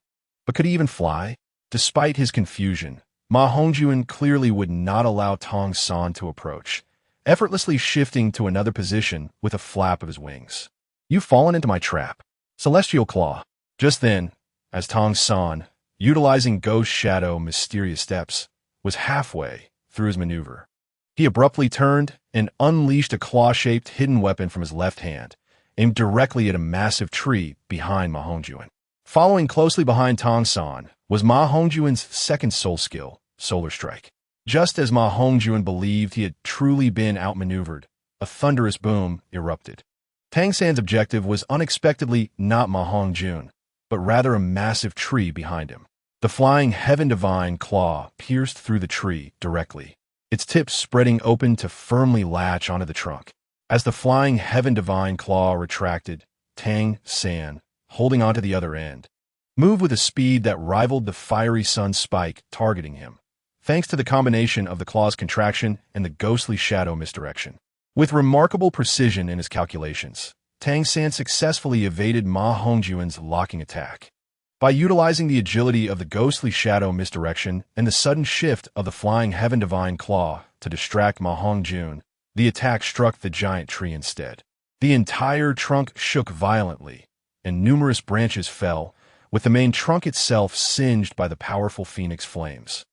Speaker 1: But could he even fly? Despite his confusion, Ma Hongjun clearly would not allow Tong San to approach, effortlessly shifting to another position with a flap of his wings. You've fallen into my trap. Celestial Claw. Just then, as Tong San, utilizing Ghost Shadow Mysterious Steps, was halfway through his maneuver, he abruptly turned and unleashed a claw-shaped hidden weapon from his left hand, aimed directly at a massive tree behind Ma Hongjun. Following closely behind Tong San was Ma Hongjun's second soul skill, Solar Strike. Just as Ma Hongjun believed he had truly been outmaneuvered, a thunderous boom erupted. Tang San's objective was unexpectedly not Ma Hongjun, but rather a massive tree behind him. The flying Heaven Divine claw pierced through the tree directly, its tips spreading open to firmly latch onto the trunk. As the flying Heaven Divine claw retracted, Tang San, holding onto the other end, moved with a speed that rivaled the fiery sun spike targeting him, thanks to the combination of the claw's contraction and the ghostly shadow misdirection. With remarkable precision in his calculations, Tang San successfully evaded Ma Hongjun's locking attack. By utilizing the agility of the ghostly shadow misdirection and the sudden shift of the flying Heaven Divine claw to distract Ma Hongjun, the attack struck the giant tree instead. The entire trunk shook violently, and numerous branches fell, with the main trunk itself singed by the powerful phoenix flames.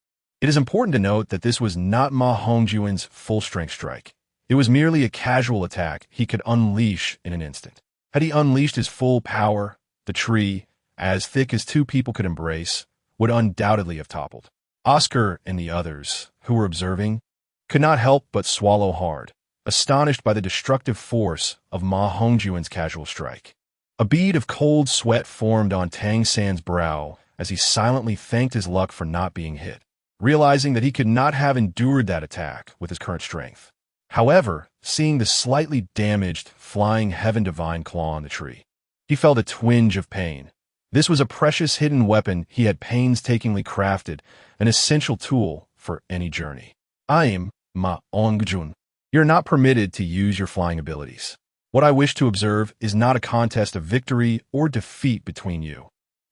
Speaker 1: It is important to note that this was not Ma Hongjun's full-strength strike. It was merely a casual attack he could unleash in an instant. Had he unleashed his full power, the tree, as thick as two people could embrace, would undoubtedly have toppled. Oscar and the others, who were observing, could not help but swallow hard, astonished by the destructive force of Ma Hongjun's casual strike. A bead of cold sweat formed on Tang San's brow as he silently thanked his luck for not being hit, realizing that he could not have endured that attack with his current strength. However, seeing the slightly damaged, flying Heaven Divine claw on the tree, he felt a twinge of pain. This was a precious hidden weapon he had painstakingly crafted, an essential tool for any journey. I am Ma Hongjun. You're not permitted to use your flying abilities. What I wish to observe is not a contest of victory or defeat between you.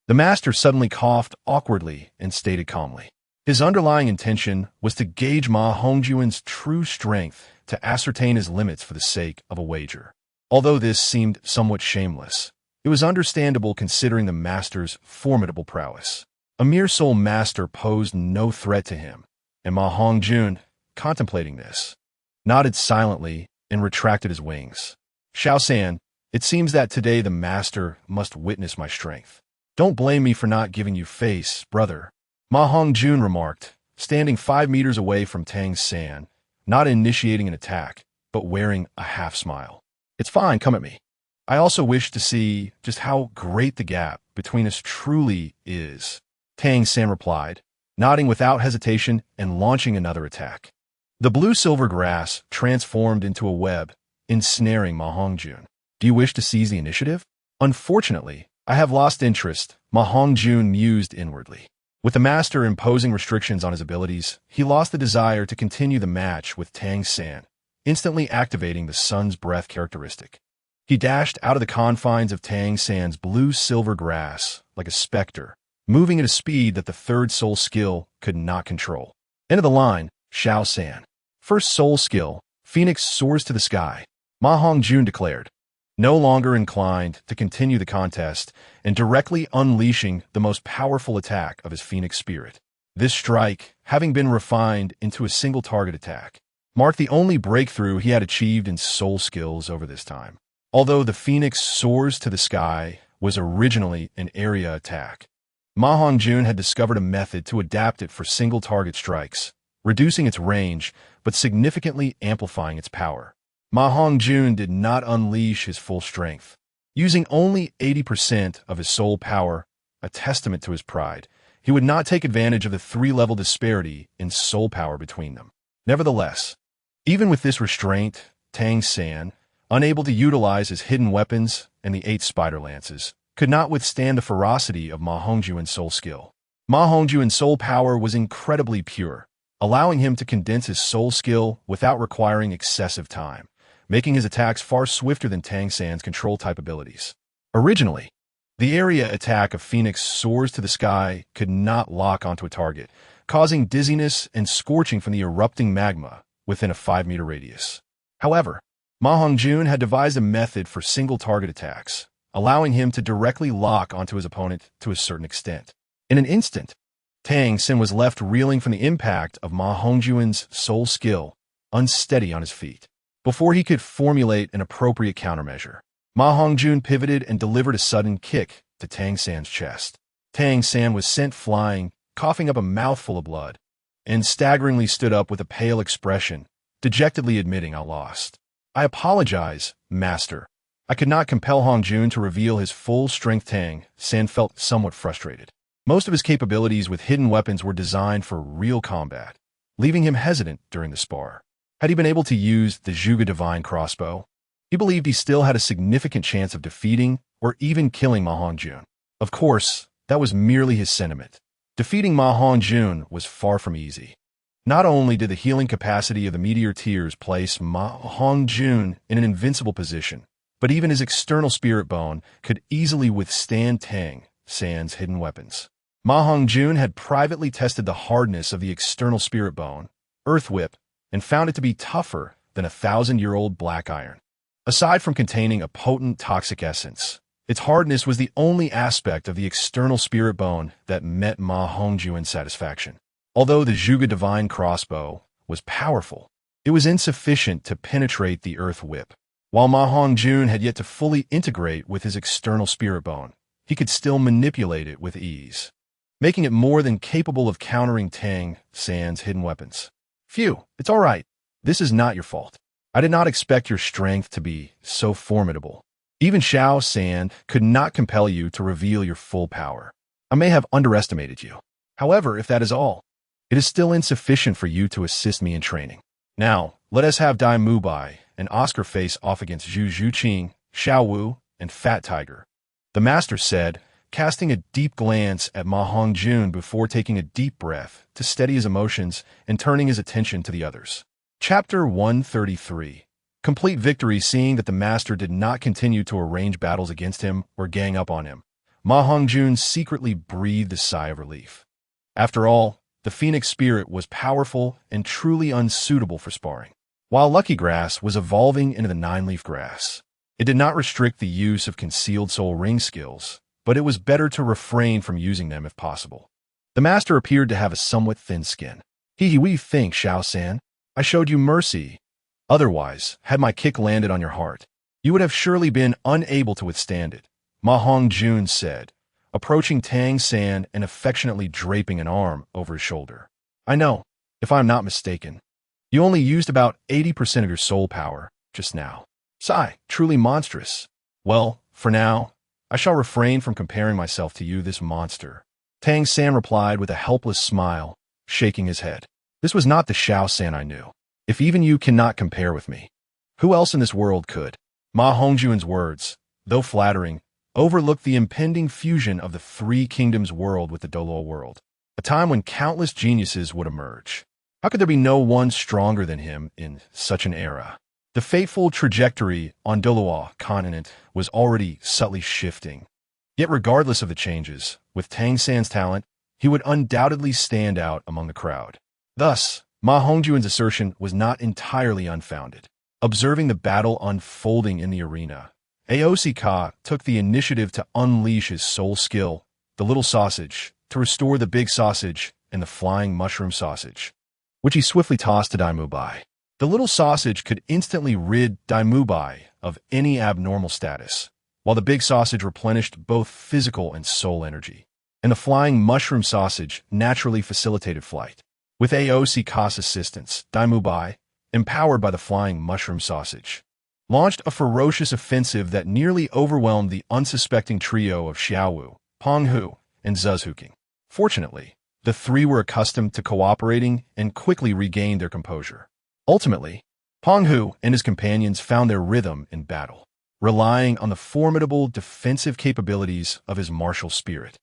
Speaker 1: The master suddenly coughed awkwardly and stated calmly. His underlying intention was to gauge Ma Hongjun's true strength, to ascertain his limits for the sake of a wager. Although this seemed somewhat shameless, it was understandable considering the master's formidable prowess. A mere soul master posed no threat to him, and Ma Hongjun, contemplating this, nodded silently and retracted his wings. Xiao San, it seems that today the master must witness my strength. Don't blame me for not giving you face, brother. Ma Hongjun remarked, standing 5 meters away from Tang San, not initiating an attack, but wearing a half-smile. It's fine, come at me. I also wish to see just how great the gap between us truly is. Tang San replied, nodding without hesitation and launching another attack. The blue-silver grass transformed into a web, ensnaring Ma Hongjun. Do you wish to seize the initiative? Unfortunately, I have lost interest, Ma Hongjun mused inwardly. With the master imposing restrictions on his abilities, he lost the desire to continue the match with Tang San, instantly activating the sun's breath characteristic. He dashed out of the confines of Tang San's blue-silver grass like a specter, moving at a speed that the third soul skill could not control. End of the line, Xiao San. First soul skill, Phoenix soars to the sky, Ma Hongjun declared, no longer inclined to continue the contest and directly unleashing the most powerful attack of his Phoenix spirit. This strike, having been refined into a single target attack, marked the only breakthrough he had achieved in soul skills over this time. Although the Phoenix soars to the sky was originally an area attack, Ma Hongjun had discovered a method to adapt it for single target strikes, reducing its range but significantly amplifying its power. Ma Hongjun did not unleash his full strength. Using only 80% of his soul power, a testament to his pride, he would not take advantage of the 3-level disparity in soul power between them. Nevertheless, even with this restraint, Tang San, unable to utilize his hidden weapons and the 8 spider lances, could not withstand the ferocity of Ma Hongjun's soul skill. Ma Hongjun's soul power was incredibly pure, allowing him to condense his soul skill without requiring excessive time, making his attacks far swifter than Tang San's control-type abilities. Originally, the area attack of Phoenix soars to the sky could not lock onto a target, causing dizziness and scorching from the erupting magma within a 5-meter radius. However, Ma Hongjun had devised a method for single-target attacks, allowing him to directly lock onto his opponent to a certain extent. In an instant, Tang San was left reeling from the impact of Ma Hongjun's soul skill, unsteady on his feet. Before he could formulate an appropriate countermeasure, Ma Hongjun pivoted and delivered a sudden kick to Tang San's chest. Tang San was sent flying, coughing up a mouthful of blood, and staggeringly stood up with a pale expression, dejectedly admitting I lost. I apologize, master. I could not compel Hongjun to reveal his full strength. Tang San felt somewhat frustrated. Most of his capabilities with hidden weapons were designed for real combat, leaving him hesitant during the spar. Had he been able to use the Zhuge Divine crossbow, he believed he still had a significant chance of defeating or even killing Ma Hongjun. Of course, that was merely his sentiment. Defeating Ma Hongjun was far from easy. Not only did the healing capacity of the meteor tears place Ma Hongjun in an invincible position, but even his external spirit bone could easily withstand Tang San's hidden weapons. Ma Hongjun had privately tested the hardness of the external spirit bone, Earth Whip, and found it to be tougher than a 1,000-year-old black iron. Aside from containing a potent toxic essence, its hardness was the only aspect of the external spirit bone that met Ma Hongjun's satisfaction. Although the Zhuge Divine crossbow was powerful, it was insufficient to penetrate the Earth Whip. While Ma Hongjun had yet to fully integrate with his external spirit bone, he could still manipulate it with ease, making it more than capable of countering Tang San's hidden weapons. Phew, it's all right. This is not your fault. I did not expect your strength to be so formidable. Even Xiao San could not compel you to reveal your full power. I may have underestimated you. However, if that is all, it is still insufficient for you to assist me in training. Now, let us have Dai Mubai and Oscar face off against Zhu Zhuqing, Xiao Wu, and Fat Tiger. The master said, casting a deep glance at Ma Hongjun before taking a deep breath to steady his emotions and turning his attention to the others. Chapter 133. Complete victory. Seeing that the master did not continue to arrange battles against him or gang up on him, Ma Hongjun secretly breathed a sigh of relief. After all, the phoenix spirit was powerful and truly unsuitable for sparring. While Lucky Grass was evolving into the nine-leaf grass, it did not restrict the use of concealed soul ring skills, but it was better to refrain from using them if possible. The master appeared to have a somewhat thin skin. What do you think, Xiao-san? I showed you mercy. Otherwise, had my kick landed on your heart, you would have surely been unable to withstand it, Ma Hongjun said, approaching Tang San and affectionately draping an arm over his shoulder. I know, if I'm not mistaken, you only used about 80% of your soul power just now. Sigh, truly monstrous. Well, for now, I shall refrain from comparing myself to you, this monster. Tang San replied with a helpless smile, shaking his head. This was not the Xiao San I knew. If even you cannot compare with me, who else in this world could? Ma Hongjun's words, though flattering, overlooked the impending fusion of the Three Kingdoms world with the Douluo world, a time when countless geniuses would emerge. How could there be no one stronger than him in such an era? The fateful trajectory on Douluo continent was already subtly shifting. Yet regardless of the changes, with Tang San's talent, he would undoubtedly stand out among the crowd. Thus, Ma Hongjun's assertion was not entirely unfounded. Observing the battle unfolding in the arena, Aosi Ka took the initiative to unleash his soul skill, the little sausage, to restore the big sausage and the flying mushroom sausage, which he swiftly tossed to Dai Mubai. The little sausage could instantly rid Dai Mubai of any abnormal status, while the big sausage replenished both physical and soul energy, and the flying mushroom sausage naturally facilitated flight. With Aosi Ka's assistance, Dai Mubai, empowered by the flying mushroom sausage, launched a ferocious offensive that nearly overwhelmed the unsuspecting trio of Xiaowu, Penghu, and Zuzhuking. Fortunately, the three were accustomed to cooperating and quickly regained their composure. Ultimately, Penghu and his companions found their rhythm in battle, relying on the formidable defensive capabilities of his martial spirit.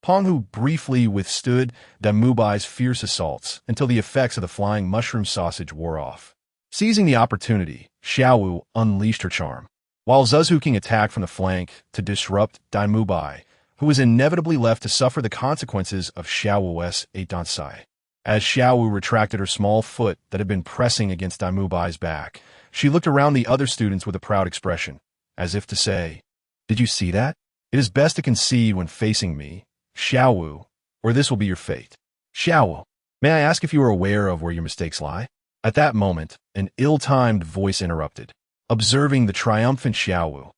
Speaker 1: Penghu briefly withstood Dai Mubai's fierce assaults until the effects of the flying mushroom sausage wore off. Seizing the opportunity, Xiaowu unleashed her charm, while Zuzhuking attacked from the flank to disrupt Dai Mubai, who was inevitably left to suffer the consequences of Xiaowu's Dansai. As Xiaowu retracted her small foot that had been pressing against Dai Mubai's back, she looked around the other students with a proud expression, as if to say, "Did you see that? It is best to concede when facing me, Xiaowu, or this will be your fate." Xiaowu, may I ask if you are aware of where your mistakes lie? At that moment, an ill-timed voice interrupted. Observing the triumphant Xiaowu,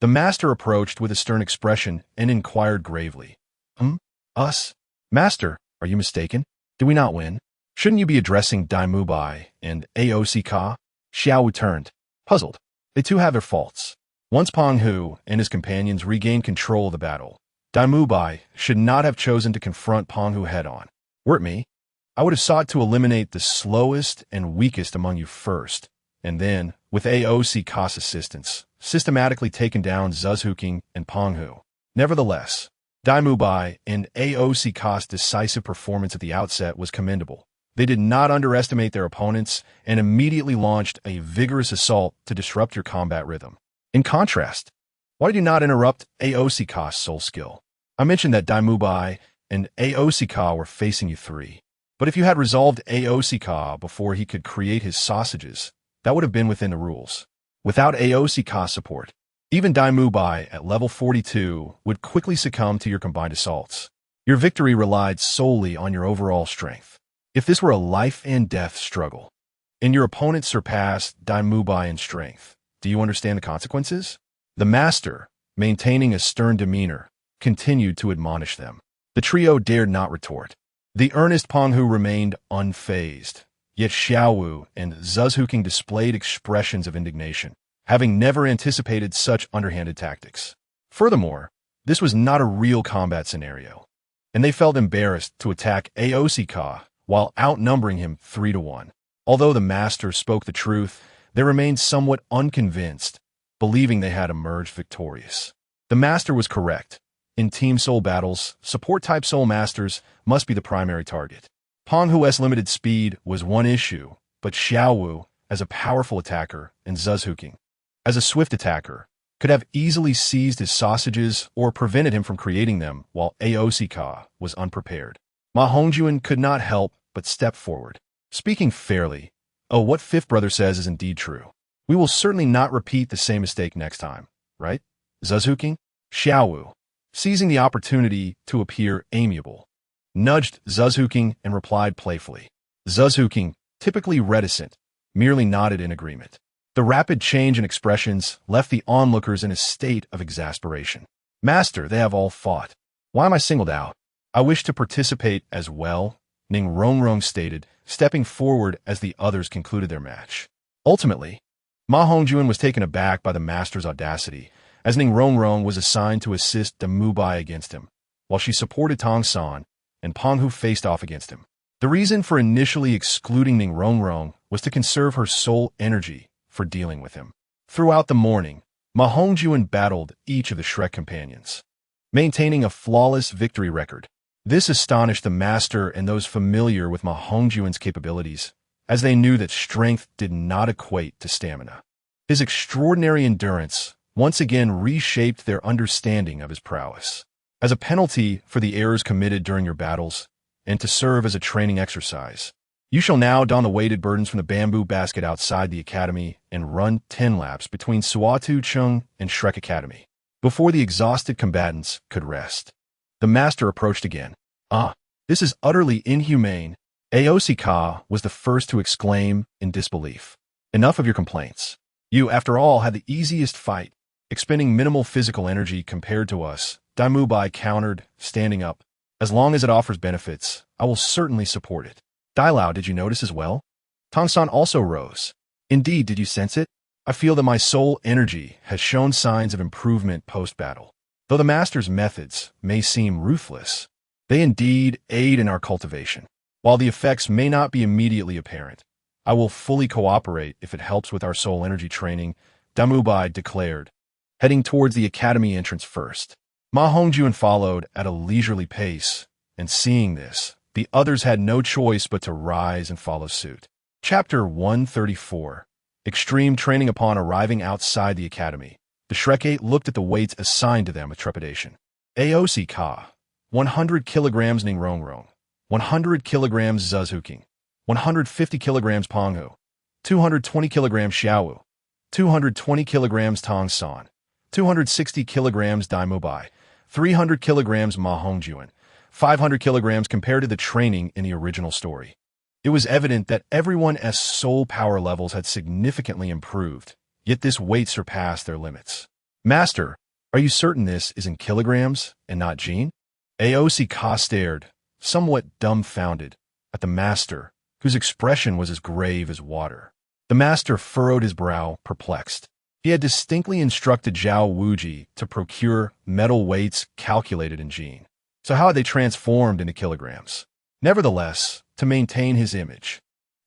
Speaker 1: the master approached with a stern expression and inquired gravely, Us? Master, are you mistaken? Did we not win? Shouldn't you be addressing Dai Mubai and Aosi Ka? Xiaowu turned, puzzled. They too have their faults. Once Penghu and his companions regained control of the battle, Dai Mubai should not have chosen to confront Penghu head-on. Were it me, I would have sought to eliminate the slowest and weakest among you first, and then, with Aosi Ka's assistance, systematically taken down Zuzhuking and Penghu. Nevertheless, Dai Mubai and Aosi Ka's decisive performance at the outset was commendable. They did not underestimate their opponents and immediately launched a vigorous assault to disrupt your combat rhythm. In contrast, why did you not interrupt Aosi Ka's soul skill? I mentioned that Dai Mubai and Aosi Ka were facing you three. But if you had resolved Aosi Ka before he could create his sausages, that would have been within the rules. Without Aosi Ka's support, even Dai Mubai at level 42 would quickly succumb to your combined assaults. Your victory relied solely on your overall strength. If this were a life-and-death struggle, and your opponent surpassed Dai Mubai in strength, do you understand the consequences? The master, maintaining a stern demeanor, continued to admonish them. The trio dared not retort. The earnest Penghu remained unfazed, yet Xiaowu and Zuzhuking displayed expressions of indignation. having never anticipated such underhanded tactics. Furthermore, this was not a real combat scenario, and they felt embarrassed to attack Aosika while outnumbering him 3-1. Although the master spoke the truth, they remained somewhat unconvinced, believing they had emerged victorious. The master was correct. In Team Soul battles, support-type Soul Masters must be the primary target. Peng Hu's limited speed was one issue, but Xiao Wu, as a powerful attacker, and Zuzhuking, as a swift attacker, could have easily seized his sausages or prevented him from creating them while Aosika was unprepared. Ma Hongjun could not help but step forward. Speaking fairly, oh, what Fifth Brother says is indeed true. We will certainly not repeat the same mistake next time, right? Zuzhuking? Xiao Wu, seizing the opportunity to appear amiable, nudged Zuzhuking and replied playfully. Zuzhuking, typically reticent, merely nodded in agreement. The rapid change in expressions left the onlookers in a state of exasperation. Master, they have all fought. Why am I singled out? I wish to participate as well, Ning Rongrong stated, stepping forward as the others concluded their match. Ultimately, Ma Hongjun was taken aback by the master's audacity, as Ning Rongrong was assigned to assist Damubai against him, while she supported Tong San, and Peng Hu faced off against him. The reason for initially excluding Ning Rongrong was to conserve her soul energy for dealing with him. Throughout the morning, Ma Hongjun battled each of the Shrek companions, maintaining a flawless victory record. This astonished the master and those familiar with Ma Hongjun's capabilities, as they knew that strength did not equate to stamina. His extraordinary endurance once again reshaped their understanding of his prowess. As a penalty for the errors committed during your battles, and to serve as a training exercise, you shall now don the weighted burdens from the bamboo basket outside the academy and run 10 laps between Suatu Chung and Shrek Academy, before the exhausted combatants could rest. The master approached again. This is utterly inhumane. Aosika was the first to exclaim in disbelief. Enough of your complaints. You, after all, had the easiest fight, expending minimal physical energy compared to us. Damubai countered, standing up. As long as it offers benefits, I will certainly support it. Dailao, did you notice as well? Tongsan also rose. Indeed, did you sense it? I feel that my soul energy has shown signs of improvement post-battle. Though the master's methods may seem ruthless, they indeed aid in our cultivation. While the effects may not be immediately apparent, I will fully cooperate if it helps with our soul energy training, Damubai declared, heading towards the academy entrance first. Ma Hongjun followed at a leisurely pace, and seeing this, the others had no choice but to rise and follow suit. Chapter 134. Extreme Training. Upon arriving outside the academy, the Shrek 8 looked at the weights assigned to them with trepidation. Aosika, 100 kilograms Ning Rongrong, 100 kilograms Zuzhuking, 150 kilograms Peng Hu, 220 kilograms Xiao Wu, 220 kilograms Tong San, 260 kilograms Damubai, 300 kilograms Ma Hongjun, 500 kilograms compared to the training in the original story. It was evident that everyone's soul power levels had significantly improved, yet this weight surpassed their limits. Master, are you certain this is in kilograms and not Gene? Aosika stared, somewhat dumbfounded, at the master, whose expression was as grave as water. The master furrowed his brow, perplexed. He had distinctly instructed Zhao Wuji to procure metal weights calculated in Gene. So how had they transformed into kilograms? Nevertheless, to maintain his image,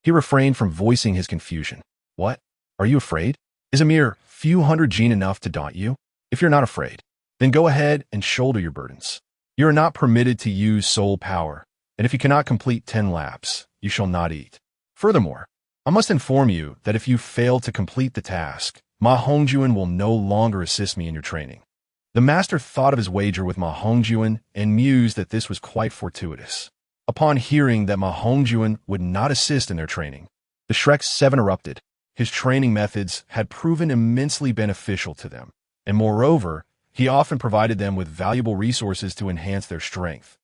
Speaker 1: he refrained from voicing his confusion. What? Are you afraid? Is a mere few hundred Gene enough to daunt you? If you're not afraid, then go ahead and shoulder your burdens. You are not permitted to use soul power, and if you cannot complete 10 laps, you shall not eat. Furthermore, I must inform you that if you fail to complete the task, Ma Hongjun will no longer assist me in your training. The master thought of his wager with Ma Hongjun and mused that this was quite fortuitous. Upon hearing that Ma Hongjun would not assist in their training, the Shrek 7 erupted. His training methods had proven immensely beneficial to them, and moreover, he often provided them with valuable resources to enhance their strength,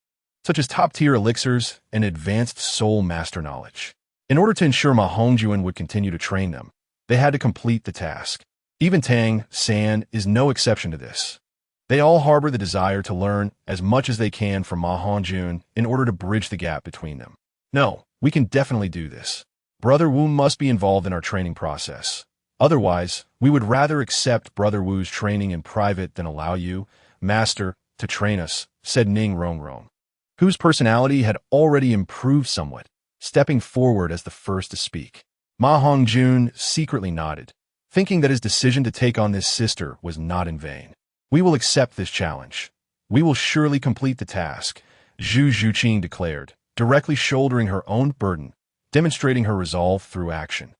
Speaker 1: such as top-tier elixirs and advanced soul master knowledge. In order to ensure Ma Hongjun would continue to train them, they had to complete the task. Even Tang San is no exception to this. They all harbor the desire to learn as much as they can from Ma Hongjun in order to bridge the gap between them. No, we can definitely do this. Brother Wu must be involved in our training process. Otherwise, we would rather accept Brother Wu's training in private than allow you, Master, to train us, said Ning Rongrong, whose personality had already improved somewhat, stepping forward as the first to speak. Ma Hongjun secretly nodded, thinking that his decision to take on this sister was not in vain. We will accept this challenge. We will surely complete the task, Zhu Zhuqing declared, directly shouldering her own burden, demonstrating her resolve through action.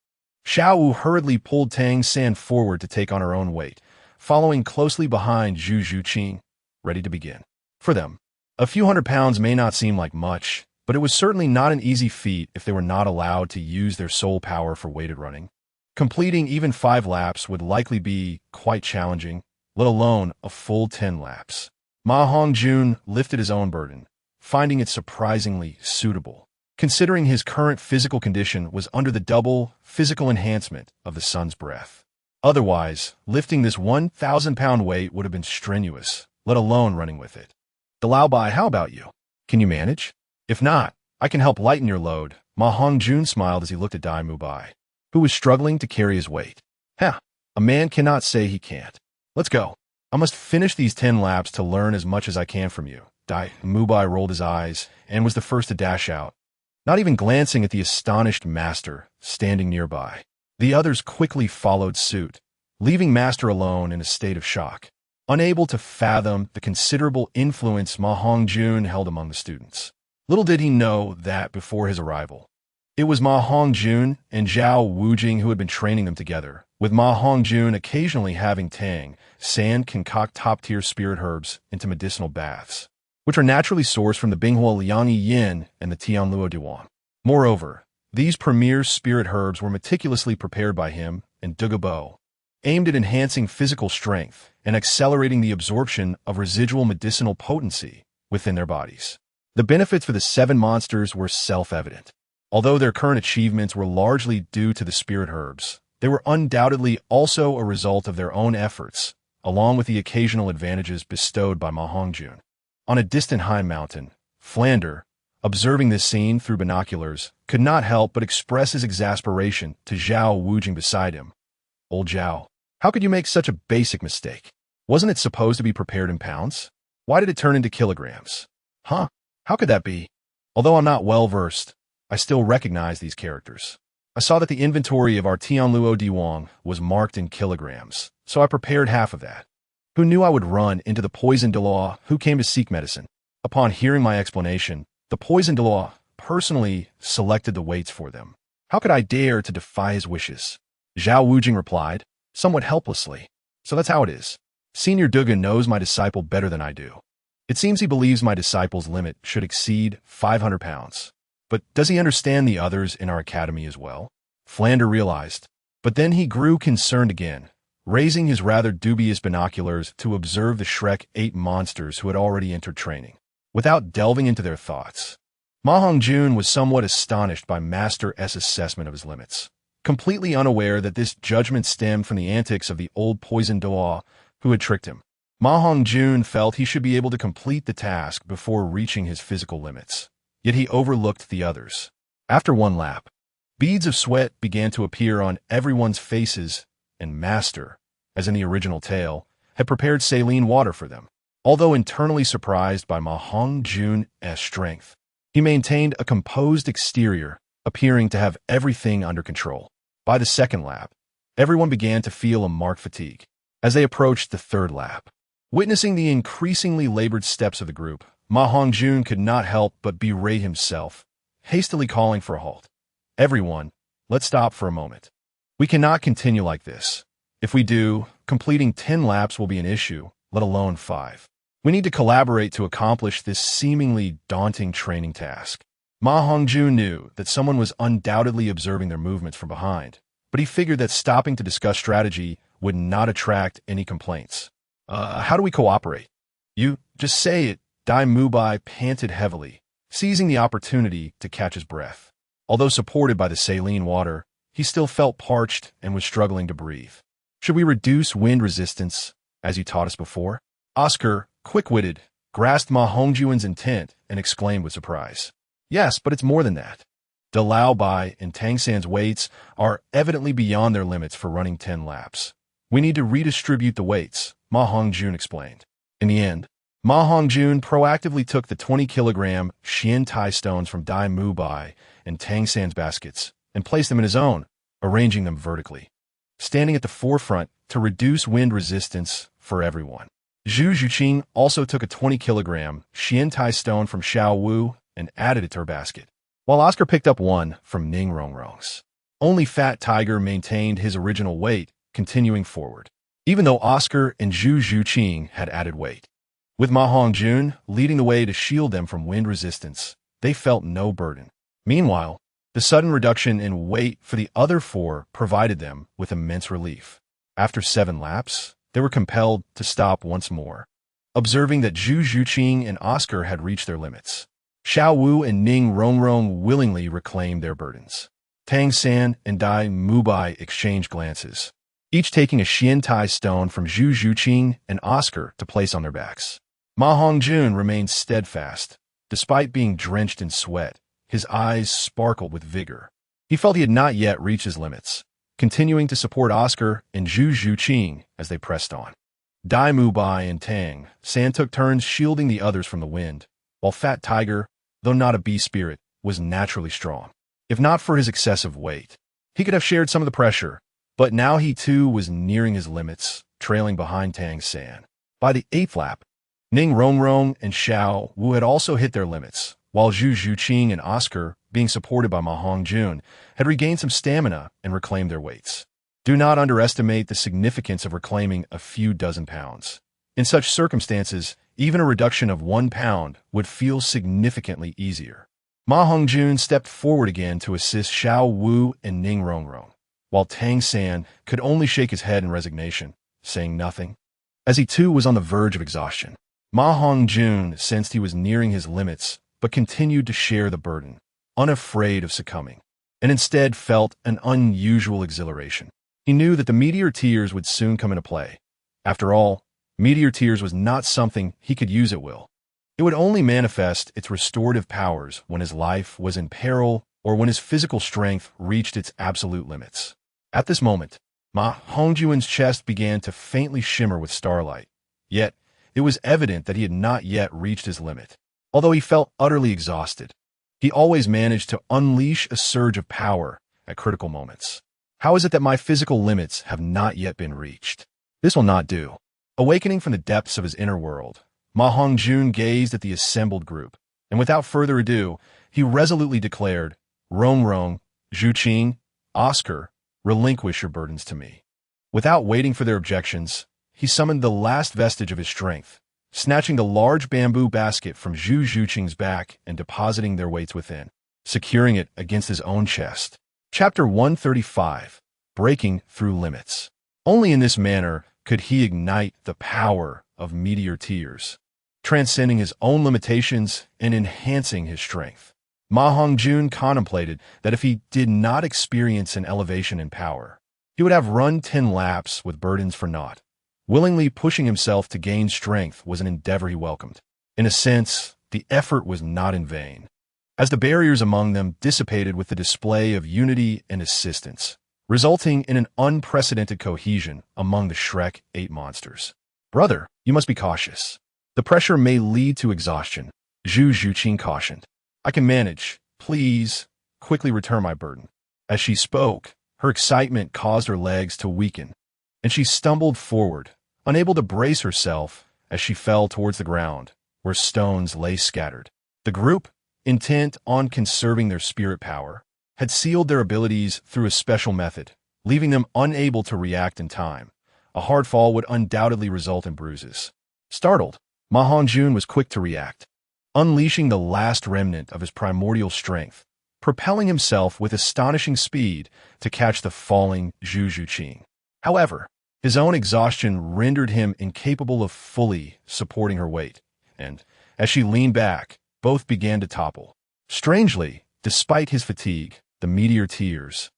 Speaker 1: Xiao Wu hurriedly pulled Tang San forward to take on her own weight, following closely behind Zhu Zhuqing, ready to begin. For them, a few 100 pounds may not seem like much, but it was certainly not an easy feat if they were not allowed to use their soul power for weighted running. Completing even 5 laps would likely be quite challenging, let alone a full 10 laps. Ma Hongjun lifted his own burden, finding it surprisingly suitable, considering his current physical condition was under the double physical enhancement of the sun's breath. Otherwise, lifting this 1,000-pound weight would have been strenuous, let alone running with it. Douluo Bai, how about you? Can you manage? If not, I can help lighten your load. Ma Hongjun smiled as he looked at Dai Mubai, who was struggling to carry his weight. A man cannot say he can't. Let's go. I must finish these 10 laps to learn as much as I can from you. Dai Mubai rolled his eyes and was the first to dash out, not even glancing at the astonished master standing nearby. The others quickly followed suit, leaving Master alone in a state of shock, unable to fathom the considerable influence Ma Hongjun held among the students. Little did he know that before his arrival, it was Ma Hongjun and Zhao Wujing who had been training them together, with Ma Hongjun occasionally having Tang San concoct top-tier spirit herbs into medicinal baths, which are naturally sourced from the Binghua Liangyi Yin and the Tianluo Diwan. Moreover, these premier spirit herbs were meticulously prepared by him and Dugabo, aimed at enhancing physical strength and accelerating the absorption of residual medicinal potency within their bodies. The benefits for the 7 monsters were self-evident. Although their current achievements were largely due to the spirit herbs, they were undoubtedly also a result of their own efforts, along with the occasional advantages bestowed by Ma Hongjun. On a distant high mountain, Flander, observing this scene through binoculars, could not help but express his exasperation to Zhao Wujing beside him. Old Zhao, how could you make such a basic mistake? Wasn't it supposed to be prepared in pounds? Why did it turn into kilograms? How could that be? Although I'm not well-versed, I still recognize these characters. I saw that the inventory of our Tianluo Diwang was marked in kilograms, so I prepared half of that. Who knew I would run into the poison Douluo who came to seek medicine? Upon hearing my explanation, the poison Douluo personally selected the weights for them. How could I dare to defy his wishes? Zhao Wujing replied, somewhat helplessly. So that's how it is. Senior Dugan knows my disciple better than I do. It seems he believes my disciple's limit should exceed 500 pounds. But does he understand the others in our academy as well? Flander realized. But then he grew concerned again, raising his rather dubious binoculars to observe the Shrek 8 monsters who had already entered training. Without delving into their thoughts, Ma Hongjun was somewhat astonished by Master S' assessment of his limits, completely unaware that this judgment stemmed from the antics of the old poison Douluo who had tricked him. Ma Hongjun felt he should be able to complete the task before reaching his physical limits. Yet he overlooked the others. After 1 lap, beads of sweat began to appear on everyone's faces, and Master, as in the original tale, had prepared saline water for them. Although internally surprised by Ma Hongjun's strength, he maintained a composed exterior, appearing to have everything under control. By the 2nd lap, everyone began to feel a marked fatigue. As they approached the 3rd lap, witnessing the increasingly labored steps of the group, Ma Hongjun could not help but berate himself, hastily calling for a halt. Everyone, let's stop for a moment. We cannot continue like this. If we do, completing 10 laps will be an issue, let alone 5. We need to collaborate to accomplish this seemingly daunting training task. Ma Hongjun knew that someone was undoubtedly observing their movements from behind, but he figured that stopping to discuss strategy would not attract any complaints. How do we cooperate? You just say it. Dai Mubai panted heavily, seizing the opportunity to catch his breath. Although supported by the saline water, he still felt parched and was struggling to breathe. Should we reduce wind resistance, as you taught us before? Oscar, quick-witted, grasped Ma Hongjun's intent and exclaimed with surprise. Yes, but it's more than that. Douluo Bai and Tang San's weights are evidently beyond their limits for running 10 laps. We need to redistribute the weights, Ma Hongjun explained. In the end, Ma Hongjun proactively took the 20-kilogram Xian Tai stones from Dai Mu Bai and Tang San's baskets and placed them in his own, arranging them vertically, standing at the forefront to reduce wind resistance for everyone. Zhu Zhuqing also took a 20-kilogram Xian Tai stone from Xiao Wu and added it to her basket, while Oscar picked up one from Ning Rongrong's. Only Fat Tiger maintained his original weight, continuing forward, even though Oscar and Zhu Zhuqing had added weight. With Ma Hongjun leading the way to shield them from wind resistance, they felt no burden. Meanwhile, the sudden reduction in weight for the other four provided them with immense relief. After 7 laps, they were compelled to stop once more, observing that Zhu Zhuqing and Oscar had reached their limits. Xiao Wu and Ning Rongrong willingly reclaimed their burdens. Tang San and Dai Mubai exchanged glances, each taking a Xian Tai stone from Zhu Zhuqing and Oscar to place on their backs. Ma Hongjun remained steadfast. Despite being drenched in sweat, his eyes sparkled with vigor. He felt he had not yet reached his limits, continuing to support Oscar and Zhu Zhuqing as they pressed on. Dai Mubai and Tang San took turns shielding the others from the wind, while Fat Tiger, though not a beast spirit, was naturally strong. If not for his excessive weight, he could have shared some of the pressure, but now he too was nearing his limits, trailing behind Tang San. By the 8th lap, Ning Rongrong and Xiao Wu had also hit their limits, while Zhu Zhuqing and Oscar, being supported by Ma Hongjun, had regained some stamina and reclaimed their weights. Do not underestimate the significance of reclaiming a few dozen pounds. In such circumstances, even a reduction of 1 pound would feel significantly easier. Ma Hongjun stepped forward again to assist Xiao Wu and Ning Rongrong, while Tang San could only shake his head in resignation, saying nothing, as he too was on the verge of exhaustion. Ma Hongjun sensed he was nearing his limits, but continued to share the burden, unafraid of succumbing, and instead felt an unusual exhilaration. He knew that the meteor tears would soon come into play. After all, meteor tears was not something he could use at will. It would only manifest its restorative powers when his life was in peril or when his physical strength reached its absolute limits. At this moment, Ma Hongjun's chest began to faintly shimmer with starlight, yet it was evident that he had not yet reached his limit. Although he felt utterly exhausted, he always managed to unleash a surge of power at critical moments. How is it that my physical limits have not yet been reached? This will not do. Awakening from the depths of his inner world, Ma Hongjun gazed at the assembled group, and without further ado, he resolutely declared, Rongrong, Zhuqing, Oscar, relinquish your burdens to me. Without waiting for their objections, he summoned the last vestige of his strength, snatching the large bamboo basket from Zhu Zhuqing's back and depositing their weights within, securing it against his own chest. Chapter 135, Breaking Through Limits. Only in this manner could he ignite the power of meteor tears, transcending his own limitations and enhancing his strength. Ma Hongjun contemplated that if he did not experience an elevation in power, he would have run 10 laps with burdens for naught. Willingly pushing himself to gain strength was an endeavor he welcomed. In a sense, the effort was not in vain, as the barriers among them dissipated with the display of unity and assistance, resulting in an unprecedented cohesion among the Shrek 8 monsters. Brother, you must be cautious. The pressure may lead to exhaustion, Zhu Zhuqing cautioned. I can manage. Please, quickly return my burden. As she spoke, her excitement caused her legs to weaken, and she stumbled forward, unable to brace herself as she fell towards the ground, where stones lay scattered. The group, intent on conserving their spirit power, had sealed their abilities through a special method, leaving them unable to react in time. A hard fall would undoubtedly result in bruises. Startled, Ma Hongjun was quick to react, unleashing the last remnant of his primordial strength, propelling himself with astonishing speed to catch the falling Zhu Zhuqing. However, his own exhaustion rendered him incapable of fully supporting her weight, and, as she leaned back, both began to topple. Strangely, despite his fatigue, the meteor tears,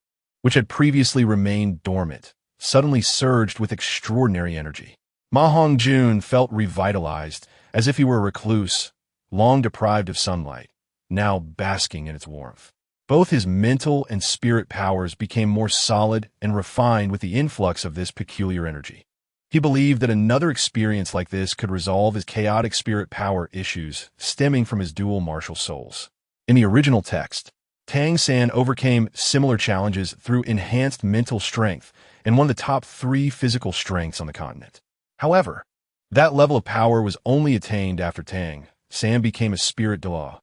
Speaker 1: which had previously remained dormant, suddenly surged with extraordinary energy. Ma Hongjun felt revitalized, as if he were a recluse, long deprived of sunlight, now basking in its warmth. Both his mental and spirit powers became more solid and refined with the influx of this peculiar energy. He believed that another experience like this could resolve his chaotic spirit power issues stemming from his dual martial souls. In the original text, Tang San overcame similar challenges through enhanced mental strength and won the top 3 physical strengths on the continent. However, that level of power was only attained after Tang San became a spirit Douluo,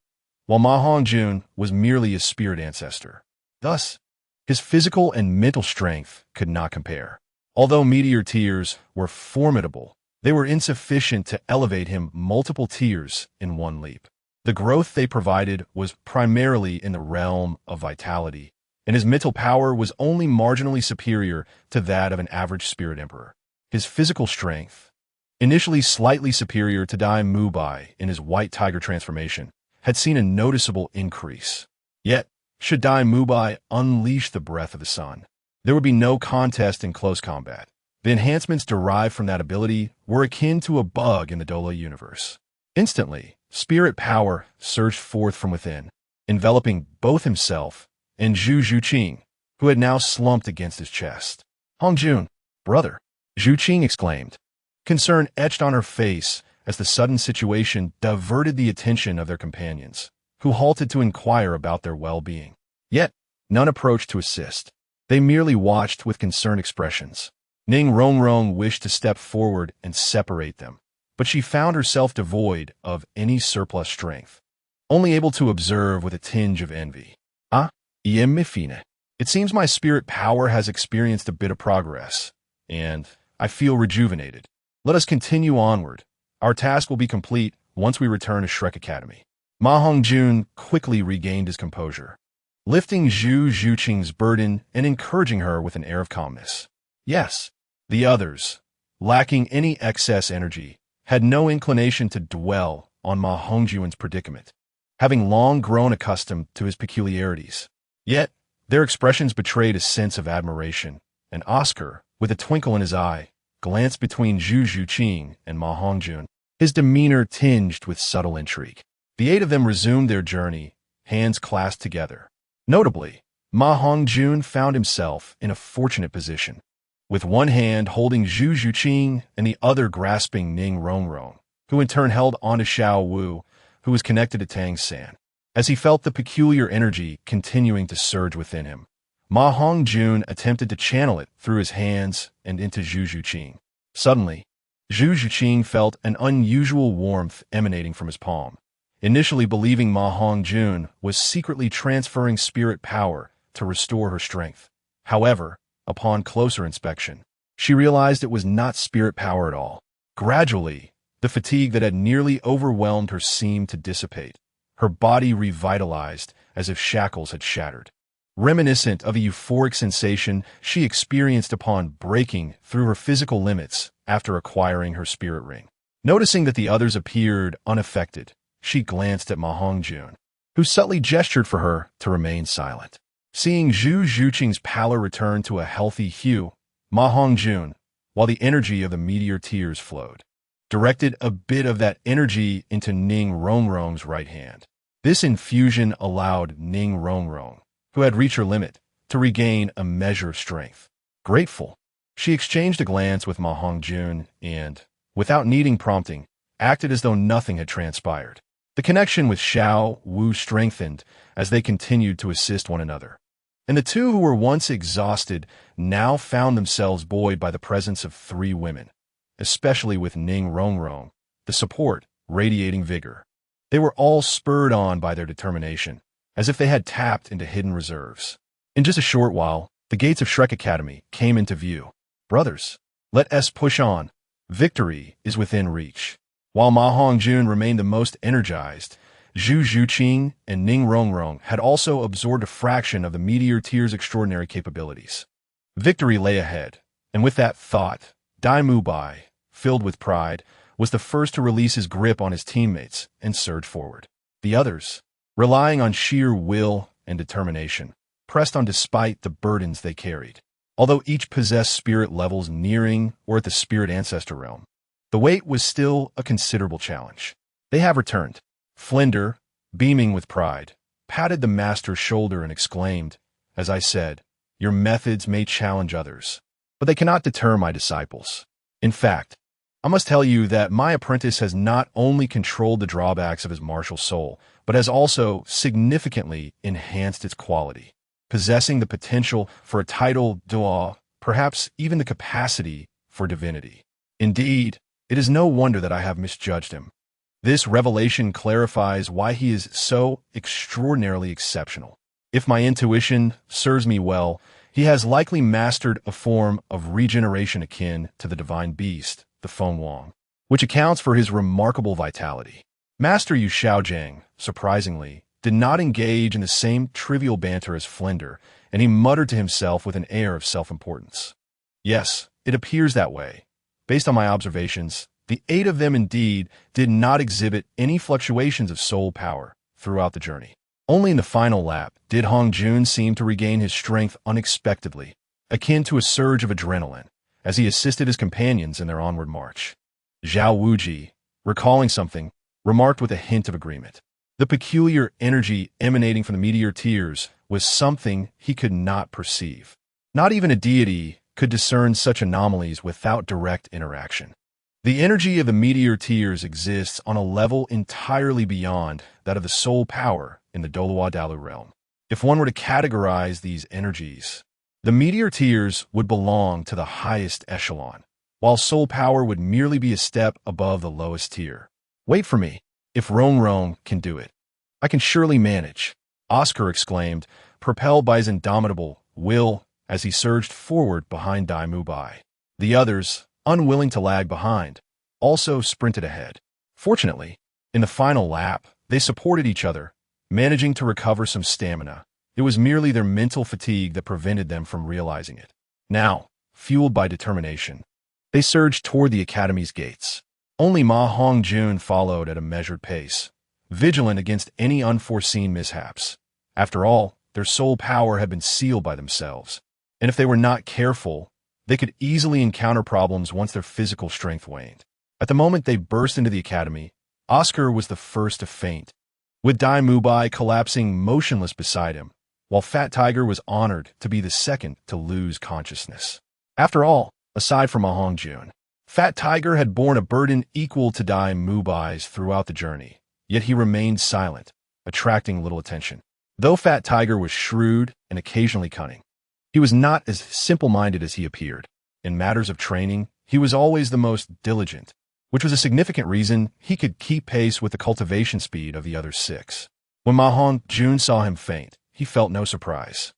Speaker 1: while Ma Hongjun was merely a spirit ancestor. Thus, his physical and mental strength could not compare. Although meteor tiers were formidable, they were insufficient to elevate him multiple tiers in one leap. The growth they provided was primarily in the realm of vitality, and his mental power was only marginally superior to that of an average spirit emperor. His physical strength, initially slightly superior to Dai Mubai in his white tiger transformation, had seen a noticeable increase. Yet, should Dai Mubai unleash the breath of the sun, there would be no contest in close combat. The enhancements derived from that ability were akin to a bug in the Douluo universe. Instantly, spirit power surged forth from within, enveloping both himself and Zhu Zhuqing, who had now slumped against his chest. "Hongjun, brother," Zhuqing exclaimed. Concern etched on her face as the sudden situation diverted the attention of their companions, who halted to inquire about their well-being. Yet, none approached to assist. They merely watched with concerned expressions. Ning Rongrong wished to step forward and separate them, but she found herself devoid of any surplus strength, only able to observe with a tinge of envy. "Ah, Iemifine. It seems my spirit power has experienced a bit of progress, and I feel rejuvenated. Let us continue onward. Our task will be complete once we return to Shrek Academy." Ma Hongjun quickly regained his composure, lifting Zhu Zhuqing's burden and encouraging her with an air of calmness. Yes, the others, lacking any excess energy, had no inclination to dwell on Ma Hongjun's predicament, having long grown accustomed to his peculiarities. Yet, their expressions betrayed a sense of admiration, and Oscar, with a twinkle in his eye, glanced between Zhu Zhuqing and Ma Hongjun, his demeanor tinged with subtle intrigue. The 8 of them resumed their journey, hands clasped together. Notably, Ma Hongjun found himself in a fortunate position, with one hand holding Zhu Zhuqing and the other grasping Ning Rongrong, who in turn held onto Xiao Wu, who was connected to Tang San. As he felt the peculiar energy continuing to surge within him, Ma Hongjun attempted to channel it through his hands and into Zhu Zhuqing. Suddenly, Zhu Zhuqing felt an unusual warmth emanating from his palm, initially believing Ma Hongjun was secretly transferring spirit power to restore her strength. However, upon closer inspection, she realized it was not spirit power at all. Gradually, the fatigue that had nearly overwhelmed her seemed to dissipate. Her body revitalized as if shackles had shattered, reminiscent of a euphoric sensation she experienced upon breaking through her physical limits after acquiring her spirit ring. Noticing that the others appeared unaffected, she glanced at Ma Hongjun, who subtly gestured for her to remain silent. Seeing Zhu Zhuqing's pallor return to a healthy hue, Ma Hongjun, while the energy of the meteor tears flowed, directed a bit of that energy into Ning Rongrong's right hand. This infusion allowed Ning Rongrong, who had reached her limit, to regain a measure of strength. Grateful, she exchanged a glance with Ma Hongjun and, without needing prompting, acted as though nothing had transpired. The connection with Xiao Wu strengthened as they continued to assist one another, and the 2 who were once exhausted now found themselves buoyed by the presence of 3 women, especially with Ning Rongrong, the support radiating vigor. They were all spurred on by their determination, as if they had tapped into hidden reserves. In just a short while, the gates of Shrek Academy came into view. "Brothers, let us push on. Victory is within reach." While Ma Hongjun remained the most energized, Zhu Zhuqing and Ning Rongrong had also absorbed a fraction of the meteor tier's extraordinary capabilities. Victory lay ahead, and with that thought, Dai Mubai, filled with pride, was the first to release his grip on his teammates and surge forward. The others, relying on sheer will and determination, pressed on despite the burdens they carried. Although each possessed spirit levels nearing or at the spirit ancestor realm, the weight was still a considerable challenge. They have returned, Flinder, beaming with pride, patted the master's shoulder and exclaimed, "As I said, your methods may challenge others, but they cannot deter my disciples. In fact, I must tell you that my apprentice has not only controlled the drawbacks of his martial soul, but has also significantly enhanced its quality, possessing the potential for a title Douluo, perhaps even the capacity for divinity. Indeed, it is no wonder that I have misjudged him. This revelation clarifies why he is so extraordinarily exceptional. If my intuition serves me well, he has likely mastered a form of regeneration akin to the divine beast, the Feng Wang, which accounts for his remarkable vitality." Master Yu Xiaojiang, surprisingly, did not engage in the same trivial banter as Flinder, and he muttered to himself with an air of self-importance. "Yes, it appears that way. Based on my observations, the 8 of them indeed did not exhibit any fluctuations of soul power throughout the journey. Only in the final lap did Hongjun seem to regain his strength unexpectedly, akin to a surge of adrenaline, as he assisted his companions in their onward march." Zhao Wuji, recalling something, remarked with a hint of agreement. The peculiar energy emanating from the meteor tears was something he could not perceive. Not even a deity could discern such anomalies without direct interaction. The energy of the meteor tears exists on a level entirely beyond that of the soul power in the Douluo Dalu realm. If one were to categorize these energies, the meteor tears would belong to the highest echelon, while soul power would merely be a step above the lowest tier. "Wait for me. If Rong can do it, I can surely manage," Oscar exclaimed, propelled by his indomitable will as he surged forward behind Dai Mubai. The others, unwilling to lag behind, also sprinted ahead. Fortunately, in the final lap, they supported each other, managing to recover some stamina. It was merely their mental fatigue that prevented them from realizing it. Now, fueled by determination, they surged toward the academy's gates. Only Ma Hongjun followed at a measured pace, vigilant against any unforeseen mishaps. After all, their soul power had been sealed by themselves, and if they were not careful, they could easily encounter problems once their physical strength waned. At the moment they burst into the academy, Oscar was the first to faint, with Dai Mubai collapsing motionless beside him, while Fat Tiger was honored to be the second to lose consciousness. After all, aside from Ma Hongjun, Fat Tiger had borne a burden equal to Dai Mubai's throughout the journey, yet he remained silent, attracting little attention. Though Fat Tiger was shrewd and occasionally cunning, he was not as simple-minded as he appeared. In matters of training, he was always the most diligent, which was a significant reason he could keep pace with the cultivation speed of the other 6. When Ma Hongjun saw him faint, he felt no surprise.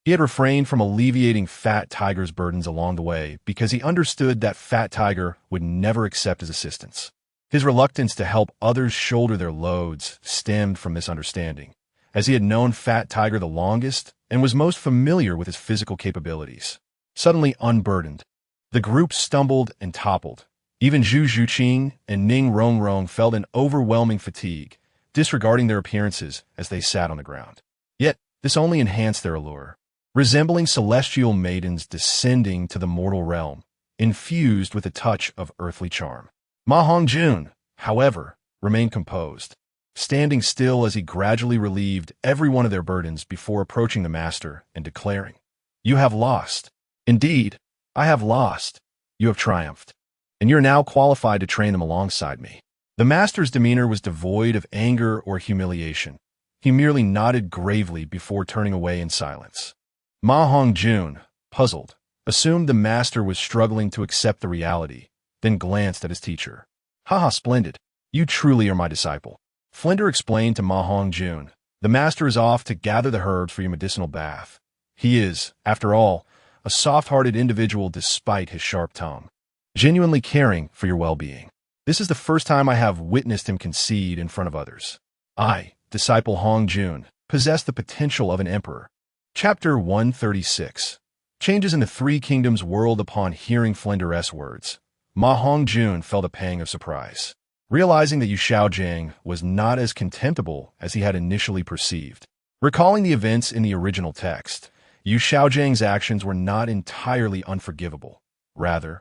Speaker 1: He had refrained from alleviating Fat Tiger's burdens along the way because he understood that Fat Tiger would never accept his assistance. His reluctance to help others shoulder their loads stemmed from misunderstanding, as he had known Fat Tiger the longest and was most familiar with his physical capabilities. Suddenly unburdened, the group stumbled and toppled. Even Zhu Zhuqing and Ning Rong felt an overwhelming fatigue, disregarding their appearances as they sat on the ground. Yet, this only enhanced their allure. Resembling celestial maidens descending to the mortal realm, infused with a touch of earthly charm. Ma Hongjun, however, remained composed, standing still as he gradually relieved every one of their burdens before approaching the master and declaring, "You have lost. Indeed, I have lost. You have triumphed, and you're now qualified to train them alongside me." The master's demeanor was devoid of anger or humiliation. He merely nodded gravely before turning away in silence. Ma Hongjun, puzzled, assumed the master was struggling to accept the reality, then glanced at his teacher. "Haha, splendid. You truly are my disciple." Flinder explained to Ma Hongjun, "The master is off to gather the herbs for your medicinal bath. He is, after all, a soft-hearted individual despite his sharp tongue, genuinely caring for your well-being. This is the first time I have witnessed him concede in front of others. I, disciple Hongjun, possess the potential of an emperor." Chapter 136. Changes in the Three Kingdoms world. Upon hearing Flinder's words, Ma Hongjun felt a pang of surprise, realizing that Yu Xiaojiang was not as contemptible as he had initially perceived. Recalling the events in the original text, Yu Xiaojiang's actions were not entirely unforgivable. Rather,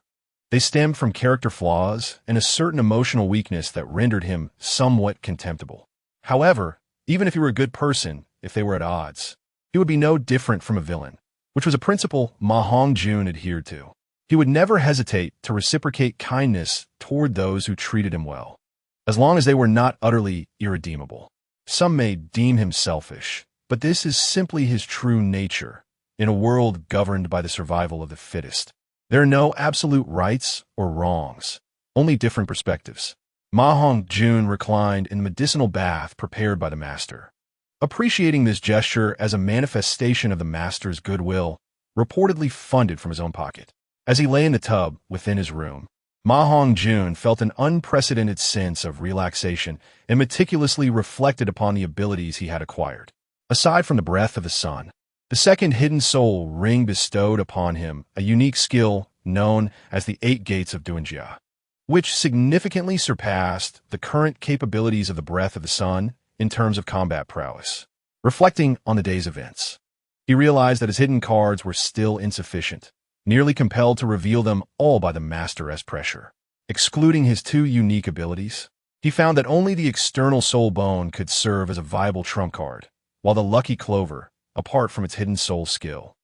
Speaker 1: they stemmed from character flaws and a certain emotional weakness that rendered him somewhat contemptible. However, even if he were a good person, if they were at odds. He would be no different from a villain, which was a principle Ma Hongjun adhered to. He would never hesitate to reciprocate kindness toward those who treated him well, as long as they were not utterly irredeemable. Some may deem him selfish, but this is simply his true nature in a world governed by the survival of the fittest. There are no absolute rights or wrongs, only different perspectives. Ma Hongjun reclined in the medicinal bath prepared by the master. Appreciating this gesture as a manifestation of the master's goodwill, reportedly funded from his own pocket. As he lay in the tub within his room, Ma Hongjun felt an unprecedented sense of relaxation and meticulously reflected upon the abilities he had acquired. Aside from the breath of the sun, the second hidden soul ring bestowed upon him a unique skill known as the 8 Gates of Douluo, which significantly surpassed the current capabilities of the breath of the sun in terms of combat prowess. Reflecting on the day's events, he realized that his hidden cards were still insufficient, nearly compelled to reveal them all by the master's pressure. Excluding his 2 unique abilities, he found that only the external soul bone could serve as a viable trump card, while the lucky Clover, apart from its hidden soul skill,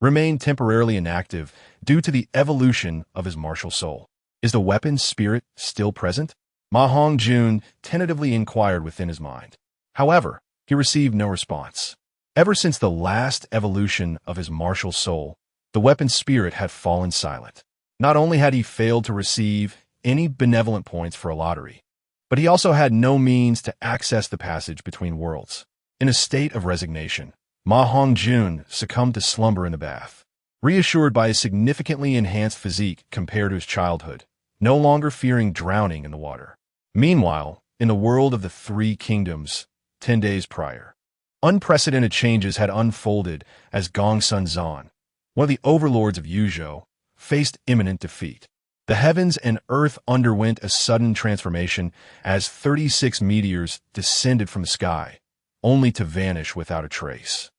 Speaker 1: remained temporarily inactive due to the evolution of his martial soul. Is the weapon's spirit still present? Ma Hongjun tentatively inquired within his mind. However, he received no response. Ever since the last evolution of his martial soul, the weapon's spirit had fallen silent. Not only had he failed to receive any benevolent points for a lottery, but he also had no means to access the passage between worlds. In a state of resignation, Ma Hongjun succumbed to slumber in the bath. Reassured by his significantly enhanced physique compared to his childhood, no longer fearing drowning in the water. Meanwhile, in the world of the 3 kingdoms, 10 days prior, unprecedented changes had unfolded as Gongsun Zan, one of the overlords of Yuzhou, faced imminent defeat. The heavens and earth underwent a sudden transformation as 36 meteors descended from the sky, only to vanish without a trace,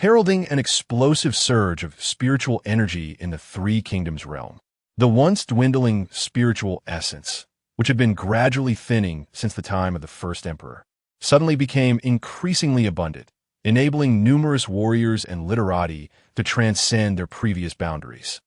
Speaker 1: heralding an explosive surge of spiritual energy in the 3 kingdoms realm. The once dwindling spiritual essence, which had been gradually thinning since the time of the first emperor, suddenly became increasingly abundant, enabling numerous warriors and literati to transcend their previous boundaries.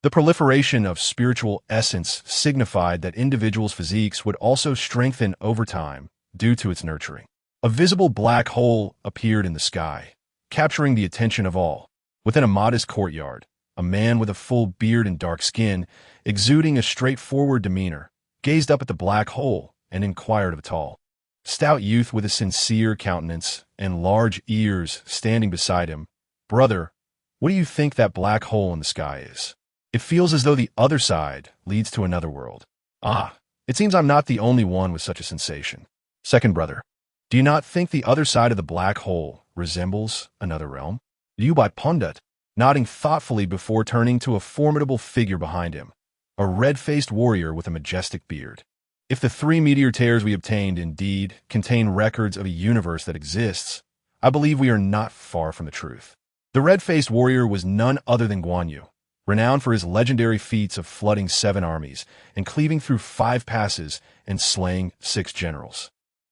Speaker 1: The proliferation of spiritual essence signified that individuals' physiques would also strengthen over time due to its nurturing. A visible black hole appeared in the sky, capturing the attention of all. Within a modest courtyard, a man with a full beard and dark skin, exuding a straightforward demeanor, gazed up at the black hole and inquired of a tall, stout youth with a sincere countenance and large ears standing beside him, "Brother, what do you think that black hole in the sky is? It feels as though the other side leads to another world." "Ah, it seems I'm not the only one with such a sensation." "Second brother, do you not think the other side of the black hole resembles another realm?" Liu Bai Pundit, nodding thoughtfully before turning to a formidable figure behind him, a red-faced warrior with a majestic beard. "If the 3 meteor tears we obtained indeed contain records of a universe that exists, I believe we are not far from the truth." The red-faced warrior was none other than Guan Yu, renowned for his legendary feats of flooding 7 armies and cleaving through 5 passes and slaying 6 generals,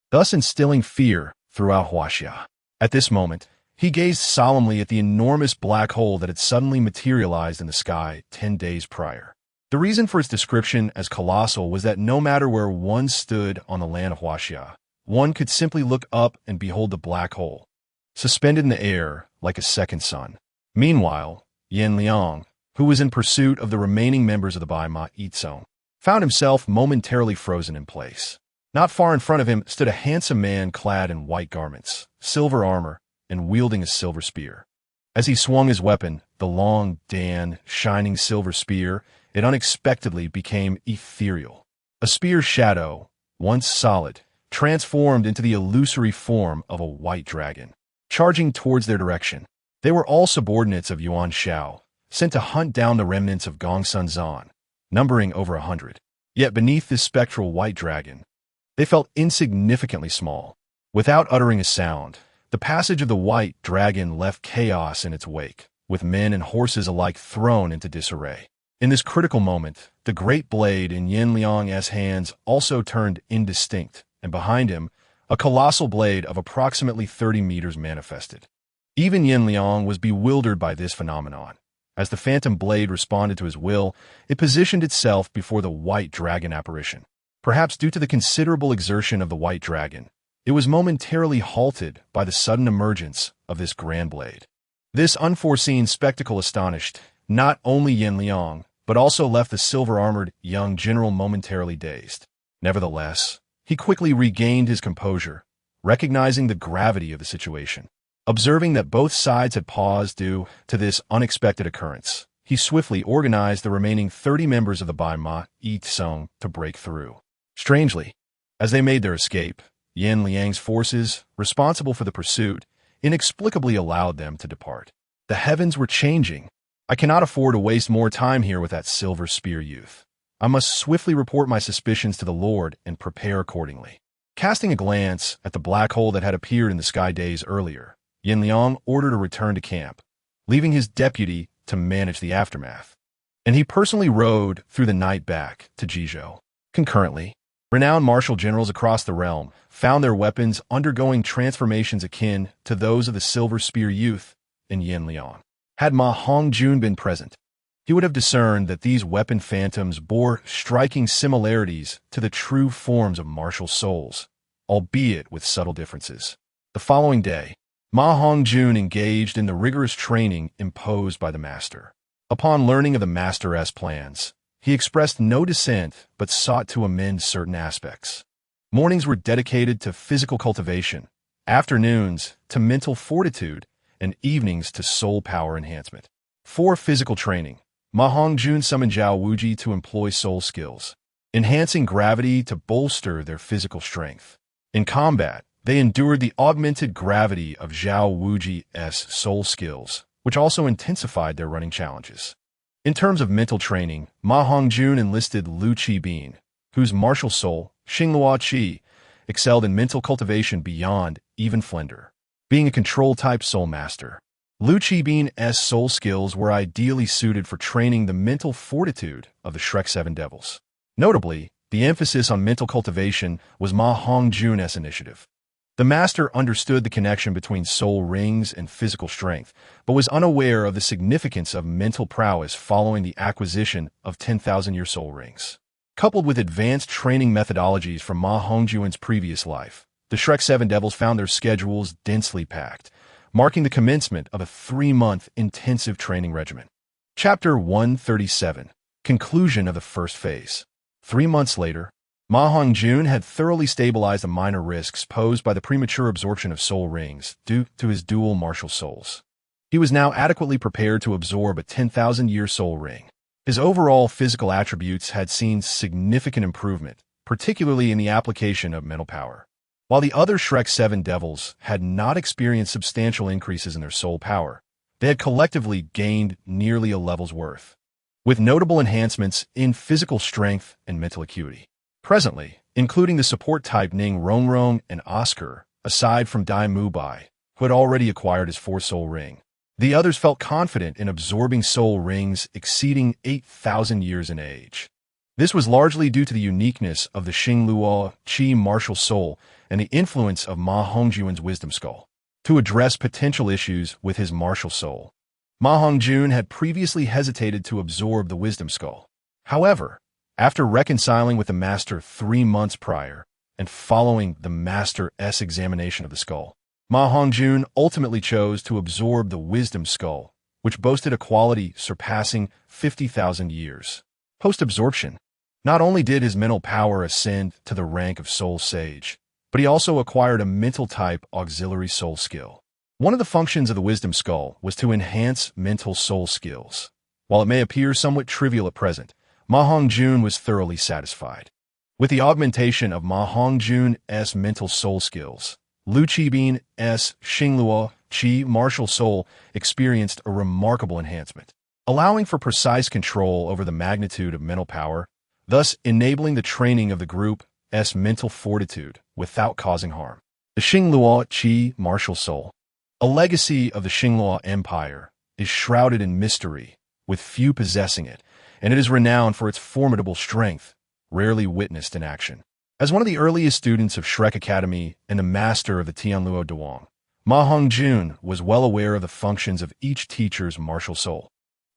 Speaker 1: thus instilling fear throughout Huaxia. At this moment, he gazed solemnly at the enormous black hole that had suddenly materialized in the sky 10 days prior. The reason for its description as colossal was that no matter where one stood on the land of Huaxia, one could simply look up and behold the black hole, suspended in the air like a second sun. Meanwhile, Yan Liang, who was in pursuit of the remaining members of the Bai Ma Yizong, found himself momentarily frozen in place. Not far in front of him stood a handsome man clad in white garments, silver armor, and wielding a silver spear. As he swung his weapon, the long, shining silver spear, it unexpectedly became ethereal. A spear's shadow, once solid, transformed into the illusory form of a white dragon, charging towards their direction. They were all subordinates of Yuan Shao, sent to hunt down the remnants of Gongsun Zan, numbering over 100. Yet beneath this spectral white dragon, they felt insignificantly small. Without uttering a sound, the passage of the white dragon left chaos in its wake, with men and horses alike thrown into disarray. In this critical moment, the great blade in Yan Liang's hands also turned indistinct, and behind him, a colossal blade of approximately 30 meters manifested. Even Yin Liang was bewildered by this phenomenon. As the phantom blade responded to his will, it positioned itself before the white dragon apparition. Perhaps due to the considerable exertion of the white dragon, it was momentarily halted by the sudden emergence of this grand blade. This unforeseen spectacle astonished not only Yin Liang, but also left the silver-armored young general momentarily dazed. Nevertheless, he quickly regained his composure, recognizing the gravity of the situation. Observing that both sides had paused due to this unexpected occurrence, he swiftly organized the remaining 30 members of the Bai Ma Yi Tsung to break through. Strangely, as they made their escape, Yin Liang's forces, responsible for the pursuit, inexplicably allowed them to depart. The heavens were changing. I cannot afford to waste more time here with that silver spear youth. I must swiftly report my suspicions to the Lord and prepare accordingly. Casting a glance at the black hole that had appeared in the sky days earlier, Yin Liang ordered a return to camp, leaving his deputy to manage the aftermath. And he personally rode through the night back to Jizhou. Concurrently, renowned martial generals across the realm found their weapons undergoing transformations akin to those of the Silver Spear Youth in Yin Liang. Had Ma Hongjun been present, he would have discerned that these weapon phantoms bore striking similarities to the true forms of martial souls, albeit with subtle differences. The following day, Ma Hongjun engaged in the rigorous training imposed by the master. Upon learning of the master's plans, he expressed no dissent but sought to amend certain aspects. Mornings were dedicated to physical cultivation, afternoons to mental fortitude, and evenings to soul power enhancement. For physical training, Ma Hongjun summoned Zhao Wuji to employ soul skills, enhancing gravity to bolster their physical strength. In combat, they endured the augmented gravity of Zhao Wuji's soul skills, which also intensified their running challenges. In terms of mental training, Ma Hongjun enlisted Lu Qibin, whose martial soul, Xingluo Qi, excelled in mental cultivation beyond even Flender. Being a control-type soul master, Lu Qibin's soul skills were ideally suited for training the mental fortitude of the Shrek Seven Devils. Notably, the emphasis on mental cultivation was Ma Hongjun's initiative. The master understood the connection between soul rings and physical strength, but was unaware of the significance of mental prowess following the acquisition of 10,000-year soul rings. Coupled with advanced training methodologies from Ma Hongjun's previous life, the Shrek Seven Devils found their schedules densely packed, marking the commencement of a 3-month intensive training regimen. Chapter 137. Conclusion of the first phase. 3 months later, Ma Hongjun had thoroughly stabilized the minor risks posed by the premature absorption of soul rings due to his dual martial souls. He was now adequately prepared to absorb a 10,000-year soul ring. His overall physical attributes had seen significant improvement, particularly in the application of mental power. While the other Shrek 7 Devils had not experienced substantial increases in their soul power, they had collectively gained nearly a level's worth, with notable enhancements in physical strength and mental acuity. Presently, including the support-type Ning Rongrong and Oscar, aside from Dai Mubai, who had already acquired his 4th soul ring, the others felt confident in absorbing soul rings exceeding 8,000 years in age. This was largely due to the uniqueness of the Xingluo Qi martial soul and the influence of Ma Hongjun's wisdom skull. To address potential issues with his martial soul, Ma Hongjun had previously hesitated to absorb the wisdom skull. However, after reconciling with the master 3 months prior and following the master's examination of the skull, Ma Hongjun ultimately chose to absorb the wisdom skull, which boasted a quality surpassing 50,000 years. Post-absorption, not only did his mental power ascend to the rank of soul sage, but he also acquired a mental-type auxiliary soul skill. One of the functions of the wisdom skull was to enhance mental soul skills. While it may appear somewhat trivial at present, Ma Hongjun was thoroughly satisfied. With the augmentation of Ma Hongjun's mental soul skills, Lu Qibin's Xingluo Qi martial soul experienced a remarkable enhancement, allowing for precise control over the magnitude of mental power, thus enabling the training of the group's mental fortitude without causing harm. The Xingluo Qi martial soul, a legacy of the Xingluo Empire, is shrouded in mystery, with few possessing it, and it is renowned for its formidable strength, rarely witnessed in action. As one of the earliest students of Shrek Academy and a master of the Tianluo Duong, Ma Hongjun was well aware of the functions of each teacher's martial soul,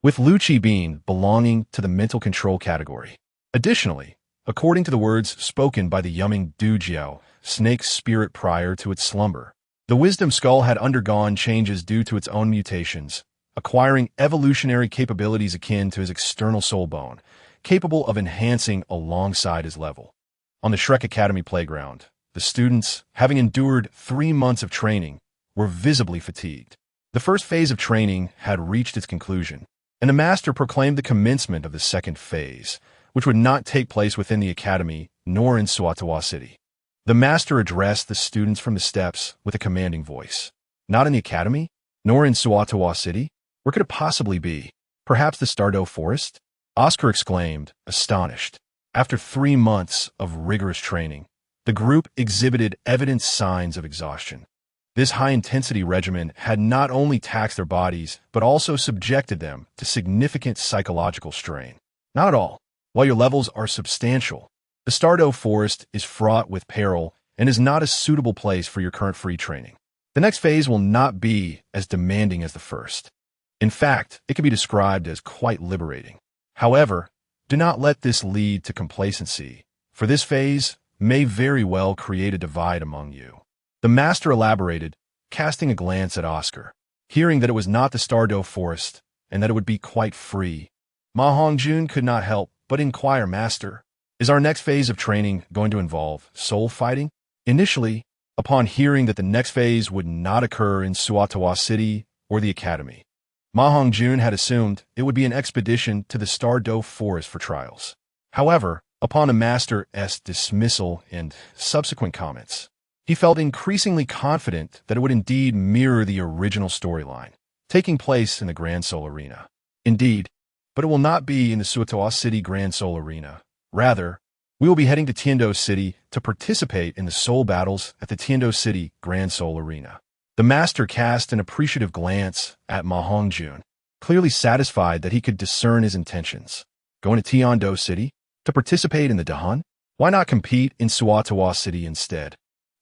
Speaker 1: with Lu Qibin belonging to the mental control category. Additionally, according to the words spoken by the Yuming Dujiao, snake's spirit prior to its slumber, the wisdom skull had undergone changes due to its own mutations, acquiring evolutionary capabilities akin to his external soul bone, capable of enhancing alongside his level. On the Shrek Academy playground, the students, having endured 3 months of training, were visibly fatigued. The first phase of training had reached its conclusion, and the master proclaimed the commencement of the second phase, which would not take place within the academy nor in Suatawa City. The master addressed the students from the steps with a commanding voice. Not in the academy, nor in Suatawa City? Where could it possibly be? Perhaps the Stardow Forest? Oscar exclaimed, astonished. After 3 months of rigorous training, the group exhibited evident signs of exhaustion. This high-intensity regimen had not only taxed their bodies, but also subjected them to significant psychological strain. Not at all. While your levels are substantial, the Stardow Forest is fraught with peril and is not a suitable place for your current free training. The next phase will not be as demanding as the first. In fact, it can be described as quite liberating. However, do not let this lead to complacency, for this phase may very well create a divide among you. The master elaborated, casting a glance at Oscar. Hearing that it was not the Stardow Forest and that it would be quite free, Ma Hongjun could not help but inquire, Master, is our next phase of training going to involve soul fighting? Initially, upon hearing that the next phase would not occur in Suatawa City or the academy, Ma Hongjun had assumed it would be an expedition to the Stardow Forest for trials. However, upon the master's dismissal and subsequent comments, he felt increasingly confident that it would indeed mirror the original storyline, taking place in the Grand Soul Arena. Indeed, but it will not be in the Suatawa City Grand Soul Arena. Rather, we will be heading to Tiando City to participate in the soul battles at the Tiando City Grand Soul Arena. The master cast an appreciative glance at Ma Hongjun, clearly satisfied that he could discern his intentions. Going to Tiando City to participate in the Dahan? Why not compete in Suatawa City instead?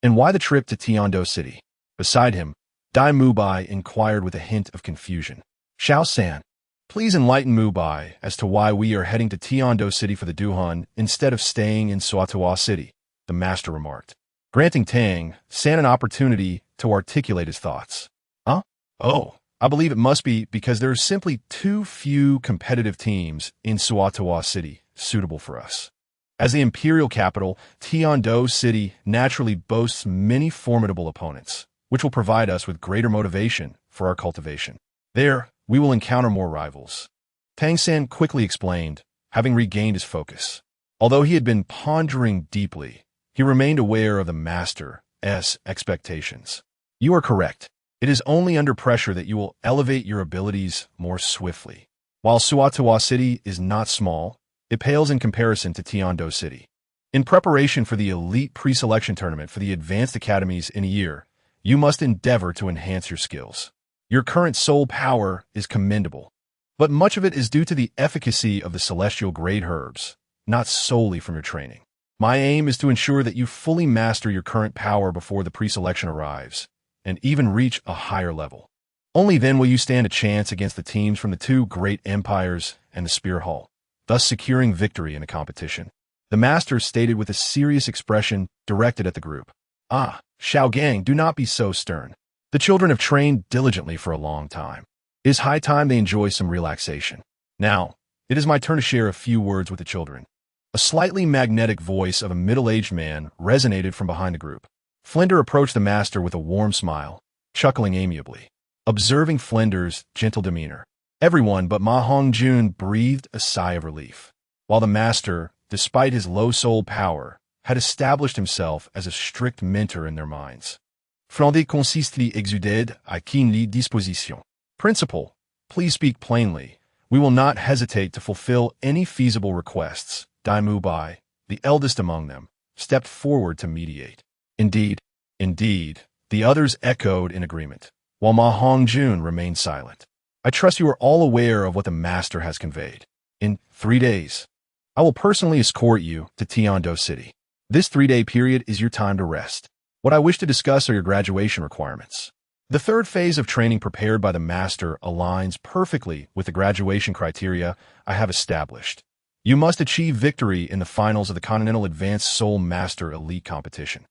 Speaker 1: And why the trip to Tiando City? Beside him, Dai Mubai inquired with a hint of confusion. Xiao-san, please enlighten Mubai as to why we are heading to Tiando City for the Duhan instead of staying in Suatawa City, the master remarked, granting Tang-san an opportunity to articulate his thoughts. Huh? Oh, I believe it must be because there are simply too few competitive teams in Suatawa City suitable for us. As the imperial capital, Tiando City naturally boasts many formidable opponents, which will provide us with greater motivation for our cultivation. There, we will encounter more rivals. Tang-san quickly explained, having regained his focus. Although he had been pondering deeply, he remained aware of the master's expectations. You are correct. It is only under pressure that you will elevate your abilities more swiftly. While Suatawa City is not small, it pales in comparison to Tiando City. In preparation for the elite pre-selection tournament for the advanced academies in a year, you must endeavor to enhance your skills. Your current soul power is commendable, but much of it is due to the efficacy of the celestial grade herbs, not solely from your training. My aim is to ensure that you fully master your current power before the pre-selection arrives, and even reach a higher level. Only then will you stand a chance against the teams from the 2 great empires and the Spear Hall, thus securing victory in the competition. The master stated with a serious expression directed at the group. Ah, Xiao Gang, do not be so stern. The children have trained diligently for a long time. It is high time they enjoy some relaxation. Now, it is my turn to share a few words with the children. A slightly magnetic voice of a middle-aged man resonated from behind the group. Flinder approached the master with a warm smile, chuckling amiably. Observing Flinder's gentle demeanor, everyone but Ma Hongjun breathed a sigh of relief. While the master, despite his low soul power, had established himself as a strict mentor in their minds. Fronder consiste exuder à qui les dispositions. Principal, please speak plainly. We will not hesitate to fulfill any feasible requests. Dai Mubai, the eldest among them, stepped forward to mediate. Indeed, the others echoed in agreement, while Ma Hongjun remained silent. I trust you are all aware of what the master has conveyed. In 3 days, I will personally escort you to Tiando City. This 3-day period is your time to rest. What I wish to discuss are your graduation requirements. The third phase of training prepared by the master aligns perfectly with the graduation criteria I have established. You must achieve victory in the finals of the Continental Advanced Soul Master Elite Competition.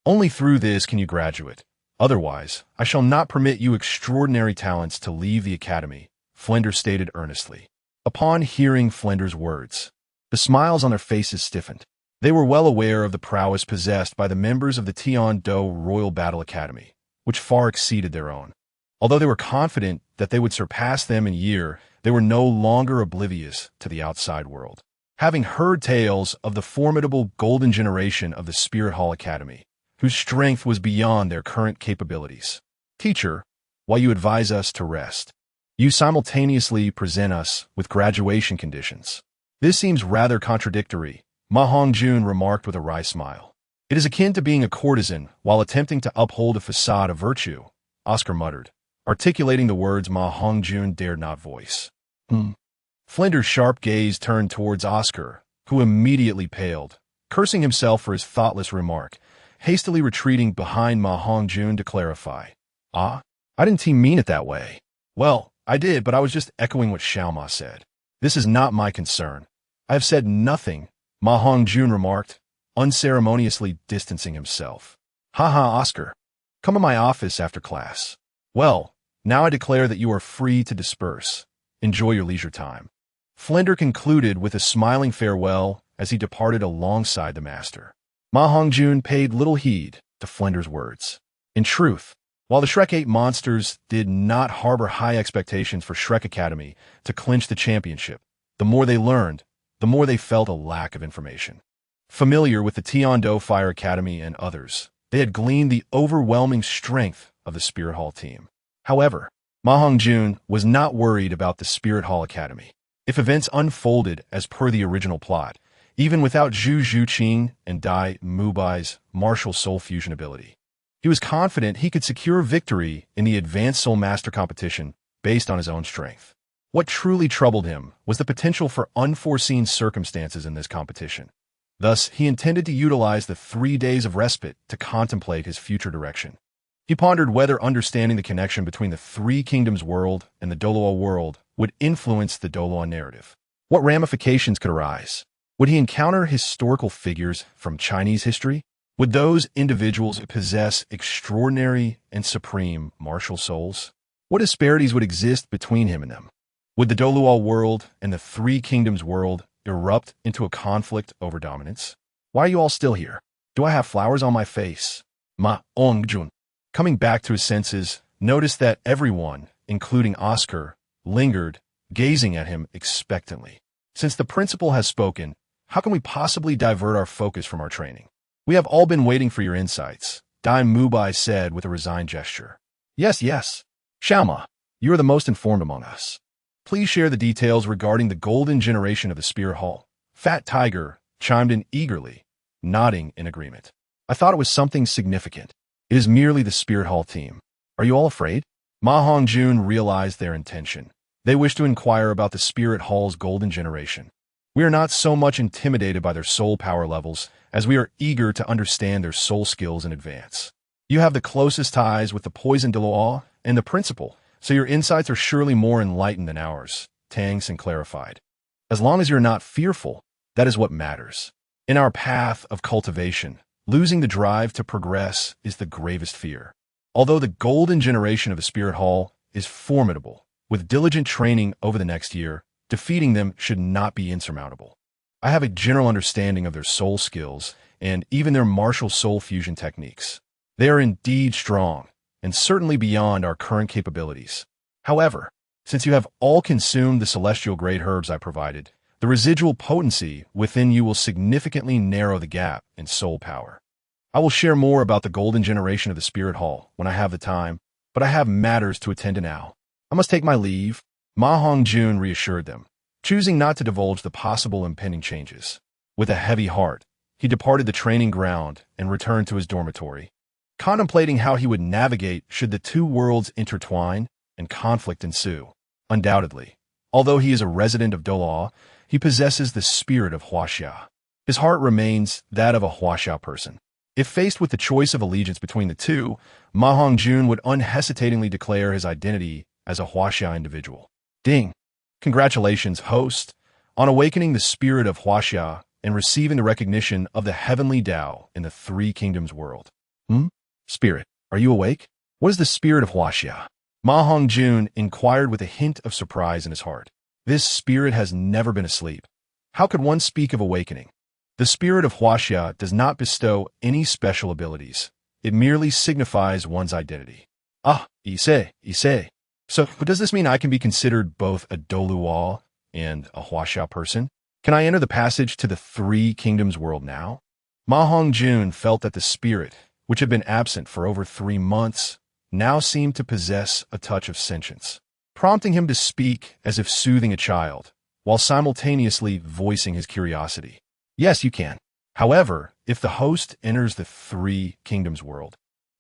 Speaker 1: Only through this can you graduate. Otherwise, I shall not permit you extraordinary talents to leave the academy, Flinders stated earnestly. Upon hearing Flinders' words, the smiles on their faces stiffened. They were well aware of the prowess possessed by the members of the Douluo Royal Battle Academy, which far exceeded their own. Although they were confident that they would surpass them in year, they were no longer oblivious to the outside world. Having heard tales of the formidable golden generation of the Spirit Hall Academy, whose strength was beyond their current capabilities. Teacher, while you advise us to rest, you simultaneously present us with graduation conditions. This seems rather contradictory, Ma Hongjun remarked with a wry smile. It is akin to being a courtesan while attempting to uphold a facade of virtue, Oscar muttered, articulating the words Ma Hongjun dared not voice. Flinders' sharp gaze turned towards Oscar, who immediately paled, cursing himself for his thoughtless remark, hastily retreating behind Ma Hongjun to clarify. I didn't mean it that way. Well, I did, but I was just echoing what Xiaoma said. This is not my concern. I have said nothing, Ma Hongjun remarked, unceremoniously distancing himself. Ha, Oscar. Come to my office after class. Well, now I declare that you are free to disperse. Enjoy your leisure time. Flinders concluded with a smiling farewell as he departed alongside the master. Ma Hongjun paid little heed to Flinders' words. In truth, while the Shrek 8 monsters did not harbor high expectations for Shrek Academy to clinch the championship, the more they learned, the more they felt a lack of information. Familiar with the Douluo Fire Academy and others, they had gleaned the overwhelming strength of the Spirit Hall team. However, Ma Hongjun was not worried about the Spirit Hall Academy. If events unfolded as per the original plot, even without Zhu Zhuqing and Dai Mubai's martial soul fusion ability, he was confident he could secure victory in the Advanced Soul Master competition based on his own strength. What truly troubled him was the potential for unforeseen circumstances in this competition. Thus, he intended to utilize the 3 days of respite to contemplate his future direction. He pondered whether understanding the connection between the Three Kingdoms world and the Douluo world would influence the Douluo narrative. What ramifications could arise? Would he encounter historical figures from Chinese history? Would those individuals possess extraordinary and supreme martial souls? What disparities would exist between him and them? Would the Douluo world and the Three Kingdoms world erupt into a conflict over dominance? Why are you all still here? Do I have flowers on my face? Ma Hongjun, coming back to his senses, noticed that everyone, including Oscar, lingered, gazing at him expectantly. Since the principal has spoken, how can we possibly divert our focus from our training? We have all been waiting for your insights, Dai Mubai said with a resigned gesture. Yes. Xiaoma, you are the most informed among us. Please share the details regarding the golden generation of the Spirit Hall. Fat Tiger chimed in eagerly, nodding in agreement. I thought it was something significant. It is merely the Spirit Hall team. Are you all afraid? Ma Hongjun realized their intention. They wished to inquire about the Spirit Hall's golden generation. We are not so much intimidated by their soul power levels as we are eager to understand their soul skills in advance. You have the closest ties with the Poison Douluo and the principal, so your insights are surely more enlightened than ours, Tang clarified. As long as you're not fearful, that is what matters. In our path of cultivation, losing the drive to progress is the gravest fear. Although the golden generation of the Spirit Hall is formidable, with diligent training over the next year, defeating them should not be insurmountable. I have a general understanding of their soul skills and even their martial soul fusion techniques. They are indeed strong, and certainly beyond our current capabilities. However, since you have all consumed the celestial grade herbs I provided, the residual potency within you will significantly narrow the gap in soul power. I will share more about the golden generation of the Spirit Hall when I have the time, but I have matters to attend to now. I must take my leave, Ma Hongjun reassured them, choosing not to divulge the possible impending changes. With a heavy heart, he departed the training ground and returned to his dormitory, contemplating how he would navigate should the two worlds intertwine and conflict ensue. Undoubtedly, although he is a resident of Douluo, he possesses the spirit of Huaxia. His heart remains that of a Huaxia person. If faced with the choice of allegiance between the two, Ma Hongjun would unhesitatingly declare his identity as a Huaxia individual. Ding! Congratulations, host, on awakening the spirit of Huaxia and receiving the recognition of the heavenly Tao in the Three Kingdoms world. Spirit, are you awake? What is the spirit of Huaxia? Ma Hongjun inquired with a hint of surprise in his heart. This spirit has never been asleep. How could one speak of awakening? The spirit of Huaxia does not bestow any special abilities. It merely signifies one's identity. Ah, Ise. So, does this mean I can be considered both a Douluo and a Huaxia person? Can I enter the passage to the Three Kingdoms world now? Ma Hongjun felt that the spirit, which had been absent for over 3 months, now seemed to possess a touch of sentience, prompting him to speak as if soothing a child, while simultaneously voicing his curiosity. Yes, you can. However, if the host enters the Three Kingdoms world,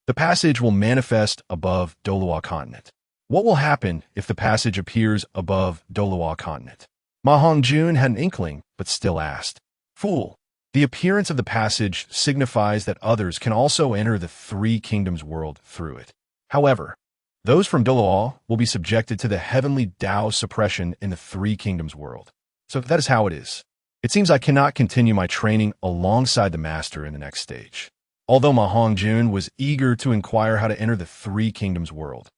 Speaker 1: the passage will manifest above Douluo continent. What will happen if the passage appears above Douluo continent? Ma Hongjun had an inkling, but still asked. Fool! The appearance of the passage signifies that others can also enter the Three Kingdoms world through it. However, those from Douluo will be subjected to the heavenly Tao suppression in the Three Kingdoms world. So that is how it is. It seems I cannot continue my training alongside the master in the next stage. Although Ma Hongjun was eager to inquire how to enter the Three Kingdoms world,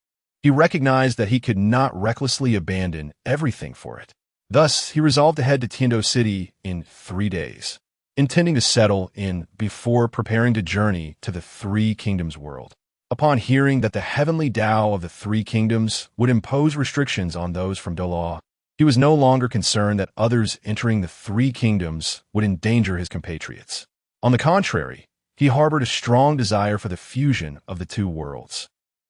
Speaker 1: he recognized that he could not recklessly abandon everything for it. Thus, he resolved to head to Tiando City in 3 days, intending to settle in before preparing to journey to the Three Kingdoms world. Upon hearing that the heavenly Tao of the Three Kingdoms would impose restrictions on those from Douluo, he was no longer concerned that others entering the Three Kingdoms would endanger his compatriots. On the contrary, he harbored a strong desire for the fusion of the two worlds.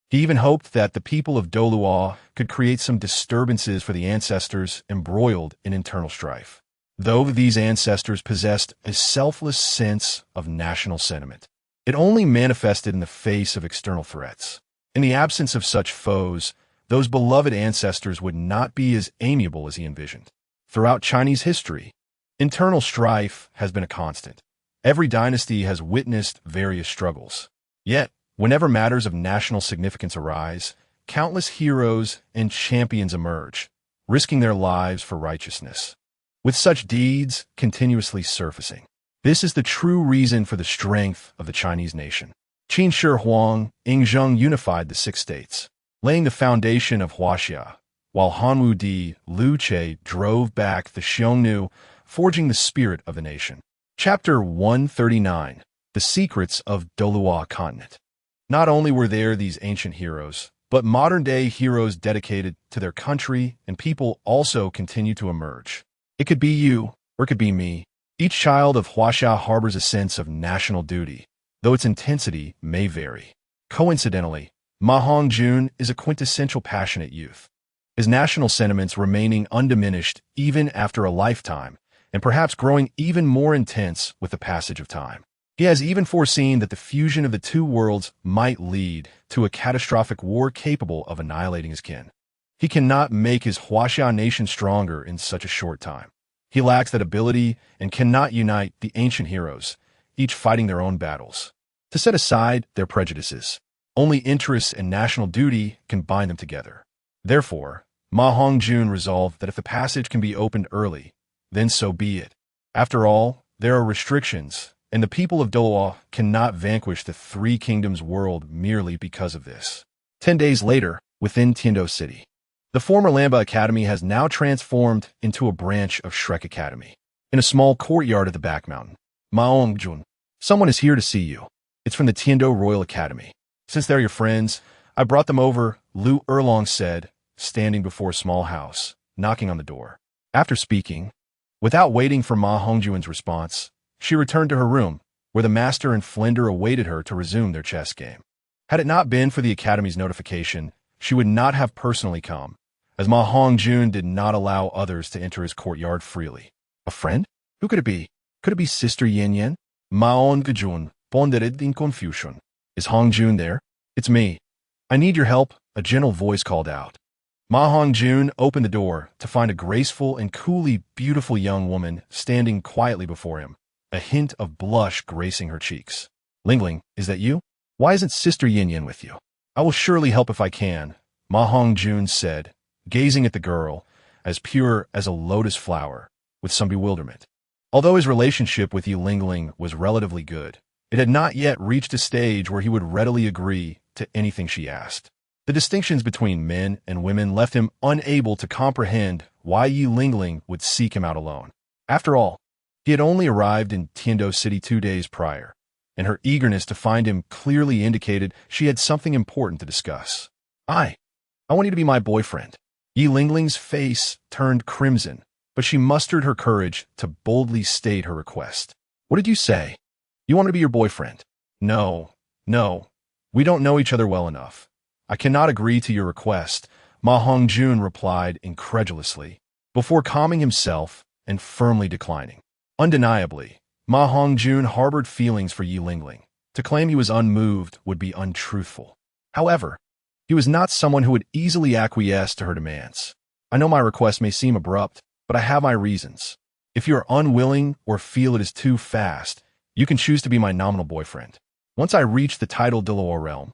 Speaker 1: He even hoped that the people of Douluo could create some disturbances for the ancestors embroiled in internal strife, though these ancestors possessed a selfless sense of national sentiment. It only manifested in the face of external threats. In the absence of such foes, those beloved ancestors would not be as amiable as he envisioned. Throughout Chinese history, internal strife has been a constant. Every dynasty has witnessed various struggles. Yet, whenever matters of national significance arise, countless heroes and champions emerge, risking their lives for righteousness, with such deeds continuously surfacing. This is the true reason for the strength of the Chinese nation. Qin Shi Huang Yingzheng unified the 6 states, laying the foundation of Huaxia, while Hanwu Di Lu Che drove back the Xiongnu, forging the spirit of the nation. Chapter 139. The Secrets of Douluo Continent. Not only were there these ancient heroes, but modern-day heroes dedicated to their country and people also continue to emerge. It could be you, or it could be me. Each child of Huaxia harbors a sense of national duty, though its intensity may vary. Coincidentally, Ma Hongjun is a quintessential passionate youth, his national sentiments remaining undiminished even after a lifetime, and perhaps growing even more intense with the passage of time. He has even foreseen that the fusion of the two worlds might lead to a catastrophic war capable of annihilating his kin. He cannot make his Huaxia nation stronger in such a short time. He lacks that ability and cannot unite the ancient heroes, each fighting their own battles, to set aside their prejudices. Only interests and national duty can bind them together. Therefore, Ma Hongjun resolved that if the passage can be opened early, then so be it. After all, there are restrictions, and the people of Douluo cannot vanquish the Three Kingdoms world merely because of this. 10 days later, within Tiando City, the former Lamba Academy has now transformed into a branch of Shrek Academy. In a small courtyard at the back mountain, Ma Hongjun, someone is here to see you. It's from the Tiando Royal Academy. Since they're your friends, I brought them over, Lu Erlong said, standing before a small house, knocking on the door. After speaking, without waiting for Ma Hongjun's response, she returned to her room, where the master and Flinder awaited her to resume their chess game. Had it not been for the Academy's notification, she would not have personally come, as Ma Hongjun did not allow others to enter his courtyard freely. A friend? Who could it be? Could it be Sister Yin Yin? Ma Hongjun pondered in confusion. Is Hongjun there? It's me. I need your help, a gentle voice called out. Ma Hongjun opened the door to find a graceful and coolly beautiful young woman standing quietly before him, a hint of blush gracing her cheeks. Lingling, is that you? Why isn't Sister Yin Yin with you? I will surely help if I can, Ma Hongjun said, gazing at the girl, as pure as a lotus flower, with some bewilderment. Although his relationship with Yi Lingling was relatively good, it had not yet reached a stage where he would readily agree to anything she asked. The distinctions between men and women left him unable to comprehend why Yi Lingling would seek him out alone. After all, he had only arrived in Tiando City 2 days prior, and her eagerness to find him clearly indicated she had something important to discuss. I want you to be my boyfriend. Yi Lingling's face turned crimson, but she mustered her courage to boldly state her request. What did you say? You want me to be your boyfriend? No. We don't know each other well enough. I cannot agree to your request, Ma Hongjun replied incredulously, before calming himself and firmly declining. Undeniably, Ma Hongjun harbored feelings for Yi Lingling. To claim he was unmoved would be untruthful. However, he was not someone who would easily acquiesce to her demands. I know my request may seem abrupt, but I have my reasons. If you are unwilling or feel it is too fast, you can choose to be my nominal boyfriend. Once I reach the titled Douluo realm,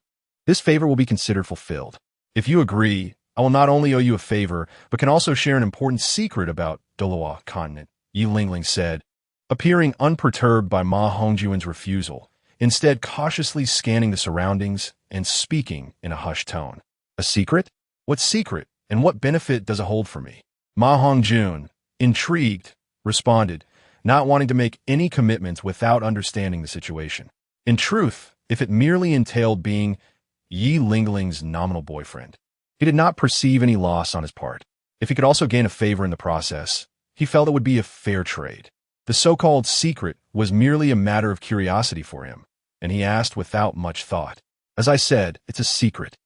Speaker 1: this favor will be considered fulfilled. If you agree, I will not only owe you a favor, but can also share an important secret about Douluo continent, Yi Lingling said, appearing unperturbed by Ma Hongjun's refusal, instead cautiously scanning the surroundings and speaking in a hushed tone. A secret? What secret, and what benefit does it hold for me? Ma Hongjun, intrigued, responded, not wanting to make any commitments without understanding the situation. In truth, if it merely entailed being Yi Lingling's nominal boyfriend, he did not perceive any loss on his part. If he could also gain a favor in the process, he felt it would be a fair trade. The so-called secret was merely a matter of curiosity for him, and he asked without much thought. As I said, it's a secret.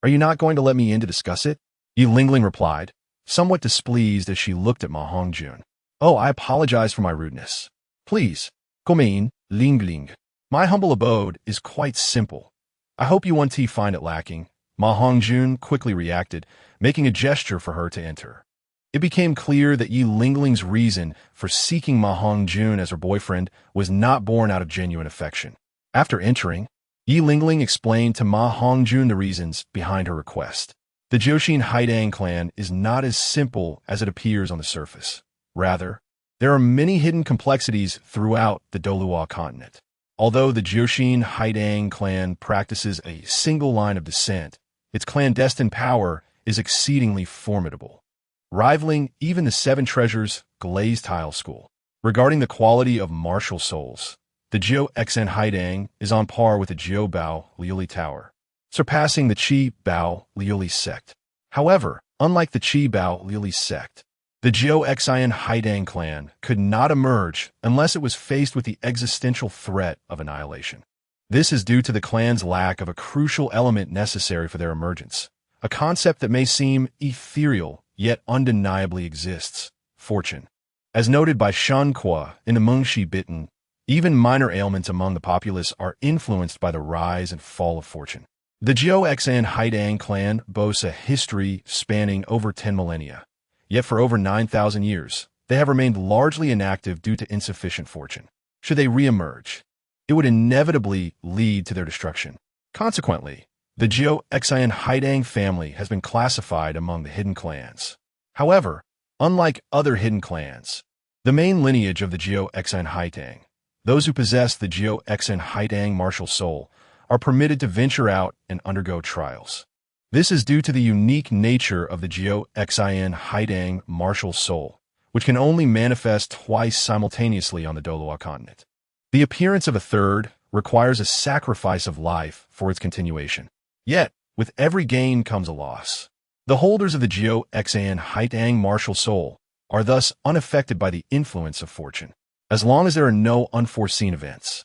Speaker 1: Are you not going to let me in to discuss it? Yi Lingling replied, somewhat displeased as she looked at Ma Hongjun. Oh, I apologize for my rudeness. Please, Komein, Lingling. My humble abode is quite simple. I hope you won't find it lacking. Ma Hongjun quickly reacted, making a gesture for her to enter. It became clear that Yi Lingling's reason for seeking Ma Hongjun as her boyfriend was not born out of genuine affection. After entering, Yi Lingling explained to Ma Hongjun the reasons behind her request. The Jiuxin Haidang clan is not as simple as it appears on the surface. Rather, there are many hidden complexities throughout the Douluo continent. Although the Jiuxin Haidang clan practices a single line of descent, its clandestine power is exceedingly formidable, rivaling even the Seven Treasures Glazed Tile School. Regarding the quality of martial souls, the Jiu Xen Haidang is on par with the Jiu Bao Liuli Tower, surpassing the Qi Bao Liuli sect. However, unlike the Qi Bao Liuli sect, the Jiu Xen Haidang clan could not emerge unless it was faced with the existential threat of annihilation. This is due to the clan's lack of a crucial element necessary for their emergence, a concept that may seem ethereal yet undeniably exists: fortune. As noted by Shan Kwa in the Mengshi Bitten, even minor ailments among the populace are influenced by the rise and fall of fortune. The Jiu Xen Haidang clan boasts a history spanning over 10 millennia, yet for over 9,000 years, they have remained largely inactive due to insufficient fortune. Should they re-emerge, it would inevitably lead to their destruction. Consequently, the Jiu Xen Haidang family has been classified among the hidden clans. However, unlike other hidden clans, the main lineage of the Jiu Xen Haidang, those who possess the Jiu Xen Haidang martial soul, are permitted to venture out and undergo trials. This is due to the unique nature of the Jiu Xen Haidang martial soul, which can only manifest twice simultaneously on the Douluo continent. The appearance of a third requires a sacrifice of life for its continuation. Yet, with every gain comes a loss. The holders of the Jiu Xen Haidang martial soul are thus unaffected by the influence of fortune, as long as there are no unforeseen events.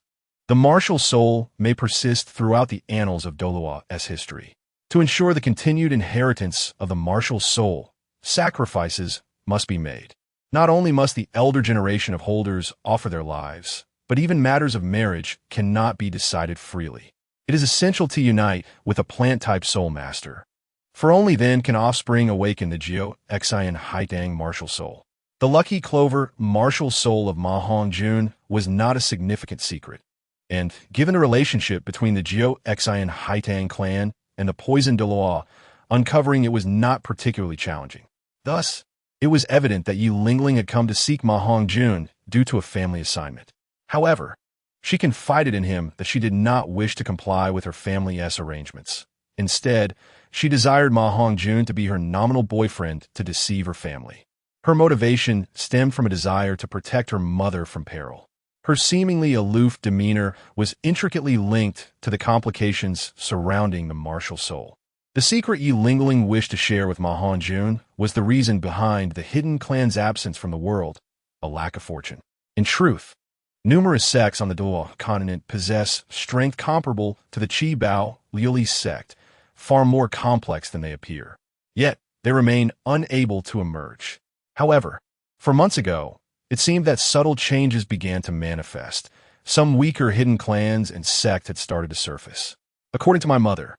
Speaker 1: The martial soul may persist throughout the annals of Douluo's history. To ensure the continued inheritance of the martial soul, sacrifices must be made. Not only must the elder generation of holders offer their lives, but even matters of marriage cannot be decided freely. It is essential to unite with a plant-type soul master, for only then can offspring awaken the Jiu Xen Haidang martial soul. The lucky Clover martial soul of Ma Hongjun was not a significant secret. And given the relationship between the Jiu Xian Haitang clan and the poison Douluo, uncovering it was not particularly challenging. Thus, it was evident that Yi Lingling had come to seek Ma Hongjun due to a family assignment. However, she confided in him that she did not wish to comply with her family's arrangements. Instead, she desired Ma Hongjun to be her nominal boyfriend to deceive her family. Her motivation stemmed from a desire to protect her mother from peril. Her seemingly aloof demeanor was intricately linked to the complications surrounding the martial soul. The secret Yi Lingling wished to share with Ma Hongjun was the reason behind the hidden clan's absence from the world, a lack of fortune. In truth, numerous sects on the Douluo continent possess strength comparable to the Qi Bao Liuli sect, far more complex than they appear. Yet, they remain unable to emerge. However, for months ago, it seemed that subtle changes began to manifest. Some weaker hidden clans and sects had started to surface. According to my mother,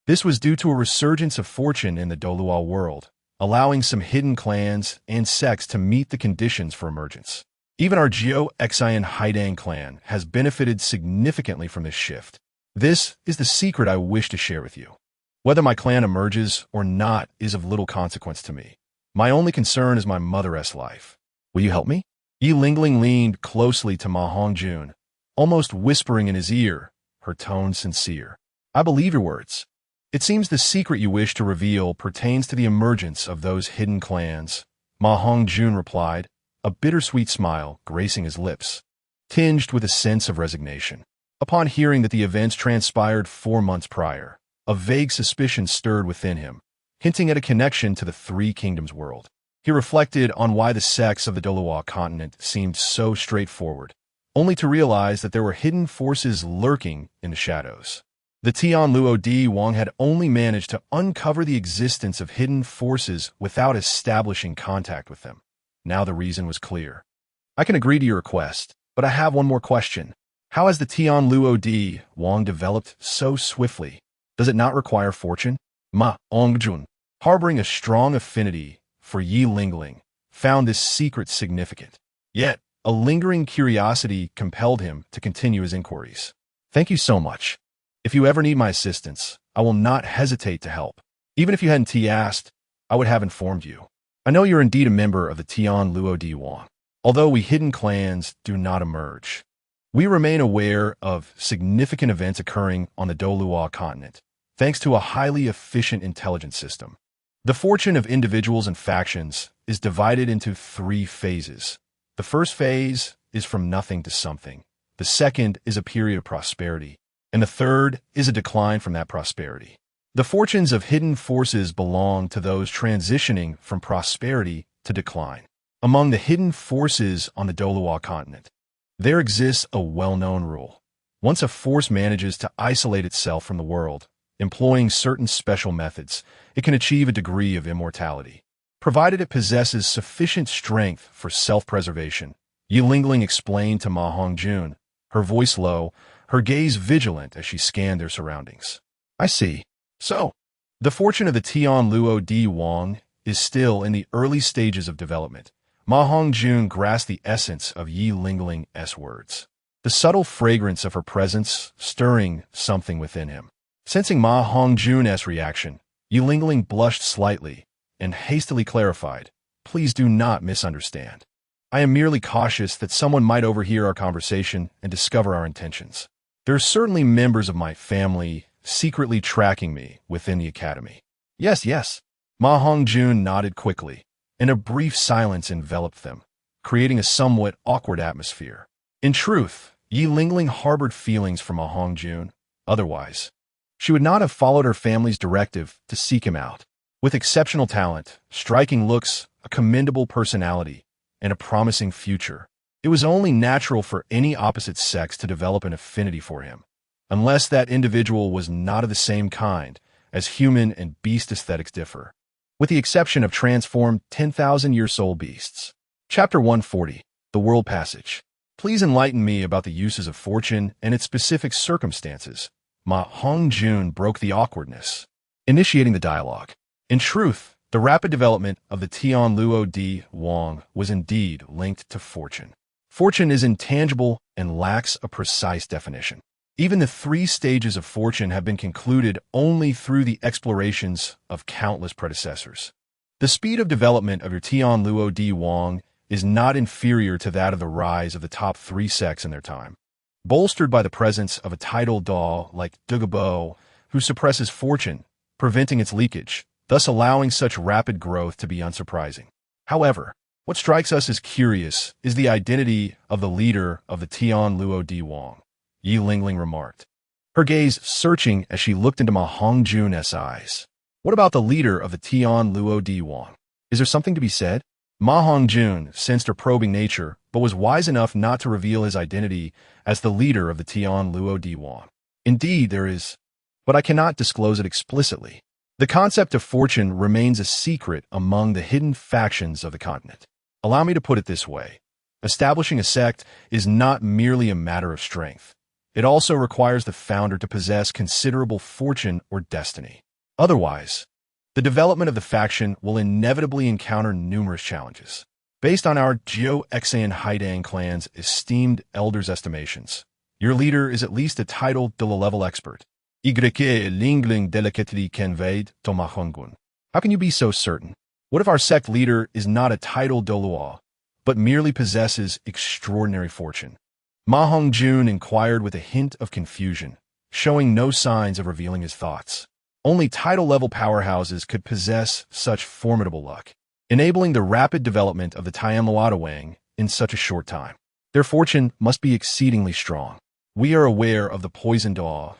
Speaker 1: this was due to a resurgence of fortune in the Douluo world, allowing some hidden clans and sects to meet the conditions for emergence. Even our Jiu Xian Haidang clan has benefited significantly from this shift. This is the secret I wish to share with you. Whether my clan emerges or not is of little consequence to me. My only concern is my mother's life. Will you help me? Yi Lingling leaned closely to Ma Hongjun, almost whispering in his ear, her tone sincere. I believe your words. It seems the secret you wish to reveal pertains to the emergence of those hidden clans. Ma Hongjun replied, a bittersweet smile gracing his lips, tinged with a sense of resignation. Upon hearing that the events transpired 4 months prior, a vague suspicion stirred within him, hinting at a connection to the Three Kingdoms world. He reflected on why the sects of the Douluo continent seemed so straightforward, only to realize that there were hidden forces lurking in the shadows. The Tianluo Di Wang had only managed to uncover the existence of hidden forces without establishing contact with them. Now the reason was clear. I can agree to your request, but I have one more question. How has the Tianluo Di Wang developed so swiftly? Does it not require fortune? Ma Hongjun, harboring a strong affinity for Yi Lingling, found this secret significant. Yet, a lingering curiosity compelled him to continue his inquiries. Thank you so much. If you ever need my assistance, I will not hesitate to help. Even if you hadn't asked, I would have informed you. I know you're indeed a member of the Tianluo Di Wang. Although we hidden clans do not emerge, we remain aware of significant events occurring on the Douluo continent, thanks to a highly efficient intelligence system. The fortune of individuals and factions is divided into 3 phases. The first phase is from nothing to something. The second is a period of prosperity. And the third is a decline from that prosperity. The fortunes of hidden forces belong to those transitioning from prosperity to decline. Among the hidden forces on the Douluo continent, there exists a well-known rule. Once a force manages to isolate itself from the world, employing certain special methods, it can achieve a degree of immortality, provided it possesses sufficient strength for self-preservation. Yi Lingling explained to Ma Hongjun, her voice low, her gaze vigilant as she scanned their surroundings. I see. So, the fortune of the Tianluo Di Wang is still in the early stages of development. Ma Hongjun grasped the essence of Yi Lingling's words, the subtle fragrance of her presence stirring something within him. Sensing Ma Hongjun's reaction, Yi Lingling blushed slightly and hastily clarified, please do not misunderstand. I am merely cautious that someone might overhear our conversation and discover our intentions. There are certainly members of my family secretly tracking me within the academy. Yes. Ma Hongjun nodded quickly, and a brief silence enveloped them, creating a somewhat awkward atmosphere. In truth, Yi Lingling harbored feelings for Ma Hongjun. Otherwise, she would not have followed her family's directive to seek him out. With exceptional talent, striking looks, a commendable personality, and a promising future, it was only natural for any opposite sex to develop an affinity for him, unless that individual was not of the same kind, as human and beast aesthetics differ, with the exception of transformed 10,000-year soul beasts. Chapter 140, The World Passage. Please enlighten me about the uses of fortune and its specific circumstances. Ma Hongjun broke the awkwardness, initiating the dialogue. In truth, the rapid development of the Tianluo Di Wang was indeed linked to fortune. Fortune is intangible and lacks a precise definition. Even the 3 stages of fortune have been concluded only through the explorations of countless predecessors. The speed of development of your Tianluo Di Wang is not inferior to that of the rise of the top 3 sects in their time. Bolstered by the presence of a tidal Dao like Douluo, who suppresses fortune, preventing its leakage, thus allowing such rapid growth to be unsurprising. However, what strikes us as curious is the identity of the leader of the Tianluo Di Wang, Yi Lingling remarked, her gaze searching as she looked into Ma Hongjun's eyes. What about the leader of the Tianluo Di Wang? Is there something to be said? Ma Hongjun sensed her probing nature, but was wise enough not to reveal his identity as the leader of the Tianluo Di Wang. Indeed, there is, but I cannot disclose it explicitly. The concept of fortune remains a secret among the hidden factions of the continent. Allow me to put it this way. Establishing a sect is not merely a matter of strength. It also requires the founder to possess considerable fortune or destiny. Otherwise, the development of the faction will inevitably encounter numerous challenges. Based on our Jiu Xan Haidang clan's esteemed elders' estimations, your leader is at least a titled level expert. Lingling delicately conveyed to Ma Hongjun. How can you be so certain? What if our sect leader is not a titled Douluo, but merely possesses extraordinary fortune? Ma Hongjun inquired with a hint of confusion, showing no signs of revealing his thoughts. Only title-level powerhouses could possess such formidable luck, enabling the rapid development of the Tianluo Wang in such a short time. Their fortune must be exceedingly strong. We are aware of the poison Dao.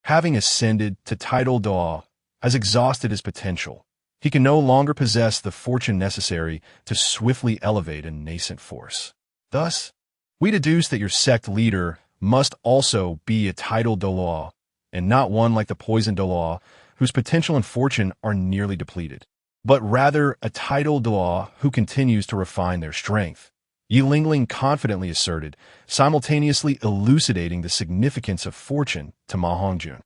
Speaker 1: Having ascended to title Dao, has exhausted his potential. He can no longer possess the fortune necessary to swiftly elevate a nascent force. Thus, we deduce that your sect leader must also be a title Douluo, and not one like the poison Douluo, whose potential and fortune are nearly depleted, but rather a title Douluo who continues to refine their strength. Yi Lingling confidently asserted, simultaneously elucidating the significance of fortune to Ma Hongjun.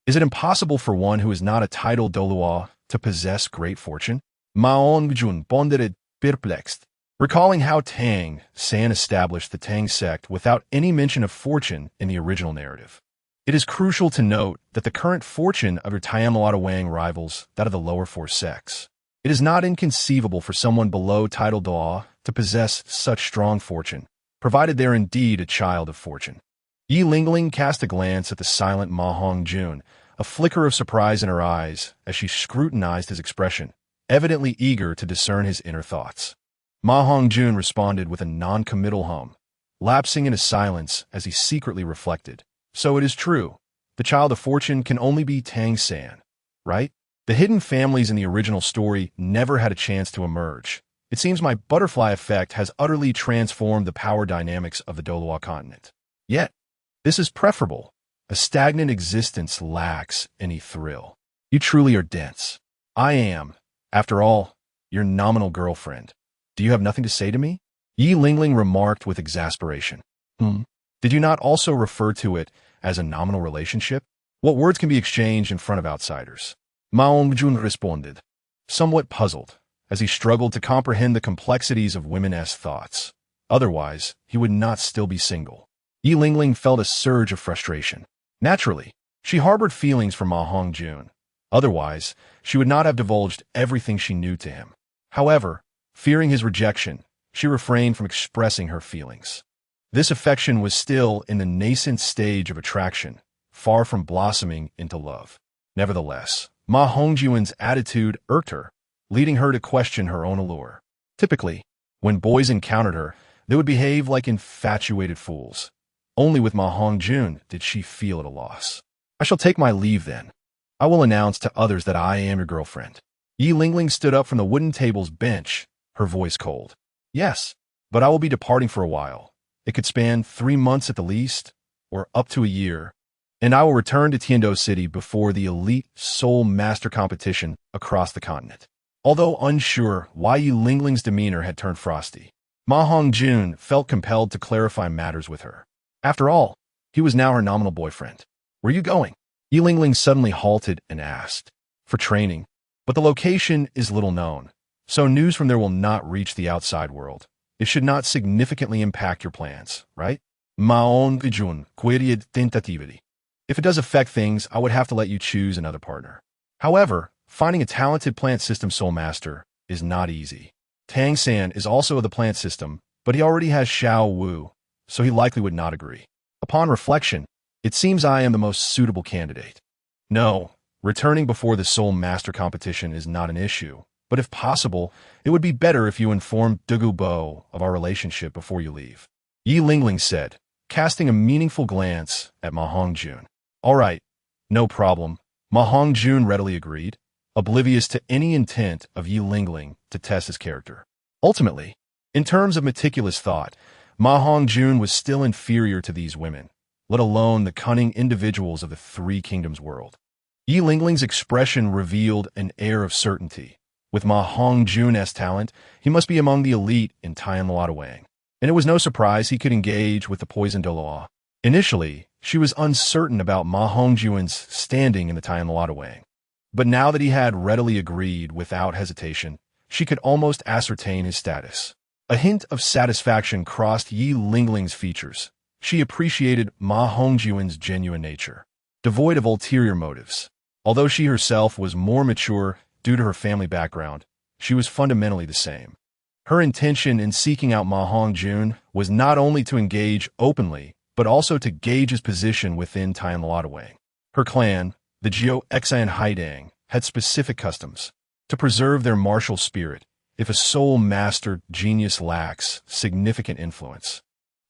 Speaker 1: Is it impossible for one who is not a title Douluo to possess great fortune? Ma Hongjun pondered, perplexed, recalling how Tang San established the Tang sect without any mention of fortune in the original narrative. It is crucial to note that the current fortune of your Tianluo Wang rivals that of the lower 4 sects. It is not inconceivable for someone below title Dao to possess such strong fortune, provided they are indeed a child of fortune. Yi Lingling cast a glance at the silent Ma Hongjun, a flicker of surprise in her eyes as she scrutinized his expression, evidently eager to discern his inner thoughts. Ma Hongjun responded with a non-committal hum, lapsing into silence as he secretly reflected. So it is true. The child of fortune can only be Tang San, right? The hidden families in the original story never had a chance to emerge. It seems my butterfly effect has utterly transformed the power dynamics of the Douluo continent. Yet, this is preferable. A stagnant existence lacks any thrill. You truly are dense. I am, after all, your nominal girlfriend. Do you have nothing to say to me? Yi Lingling remarked with exasperation. Did you not also refer to it as a nominal relationship? What words can be exchanged in front of outsiders? Ma Hongjun responded, somewhat puzzled, as he struggled to comprehend the complexities of women's thoughts. Otherwise, he would not still be single. Yi Lingling felt a surge of frustration. Naturally, she harbored feelings for Ma Hongjun. Otherwise, she would not have divulged everything she knew to him. However, fearing his rejection, she refrained from expressing her feelings. This affection was still in the nascent stage of attraction, far from blossoming into love. Nevertheless, Ma Hongjun's attitude irked her, leading her to question her own allure. Typically, when boys encountered her, they would behave like infatuated fools. Only with Ma Hongjun did she feel at a loss. I shall take my leave then. I will announce to others that I am your girlfriend. Yi Lingling stood up from the wooden table's bench, her voice cold. Yes, but I will be departing for a while. It could span 3 months at the least, or up to a year, and I will return to Tiando City before the elite Soul Master competition across the continent. Although unsure why Yi Lingling's demeanor had turned frosty, Ma Hongjun felt compelled to clarify matters with her. After all, he was now her nominal boyfriend. Where are you going? Yi Lingling suddenly halted and asked. For training, but the location is little known, so news from there will not reach the outside world. it should not significantly impact your plans, right? Ma Hongjun queried tentatively. If it does affect things, I would have to let you choose another partner. However, finding a talented plant system soul master is not easy. Tang San is also of the plant system, but he already has Xiao Wu, so he likely would not agree. Upon reflection, it seems I am the most suitable candidate. No, returning before the soul master competition is not an issue, but if possible, it would be better if you informed Douluo of our relationship before you leave. Yi Lingling said, casting a meaningful glance at Ma Hongjun. All right, no problem. Ma Hongjun readily agreed, oblivious to any intent of Yi Lingling to test his character. Ultimately, in terms of meticulous thought, Ma Hongjun was still inferior to these women, let alone the cunning individuals of the Three Kingdoms world. Yi Lingling's expression revealed an air of certainty. With Ma Hongjun's talent, he must be among the elite in Tianluotuang, and it was no surprise he could engage with the poisoned Douluo. Initially, she was uncertain about Ma Hongjun's standing in the Tianluotuang, but now that he had readily agreed without hesitation, she could almost ascertain his status. A hint of satisfaction crossed Yi Lingling's features. She appreciated Ma Hongjun's genuine nature, devoid of ulterior motives. Although she herself was more mature due to her family background, she was fundamentally the same. Her intention in seeking out Ma Hongjun was not only to engage openly, but also to gauge his position within Tianluotuang. Her clan, the Jiu Xan Haidang, had specific customs. To preserve their martial spirit, if a soul master genius lacks significant influence,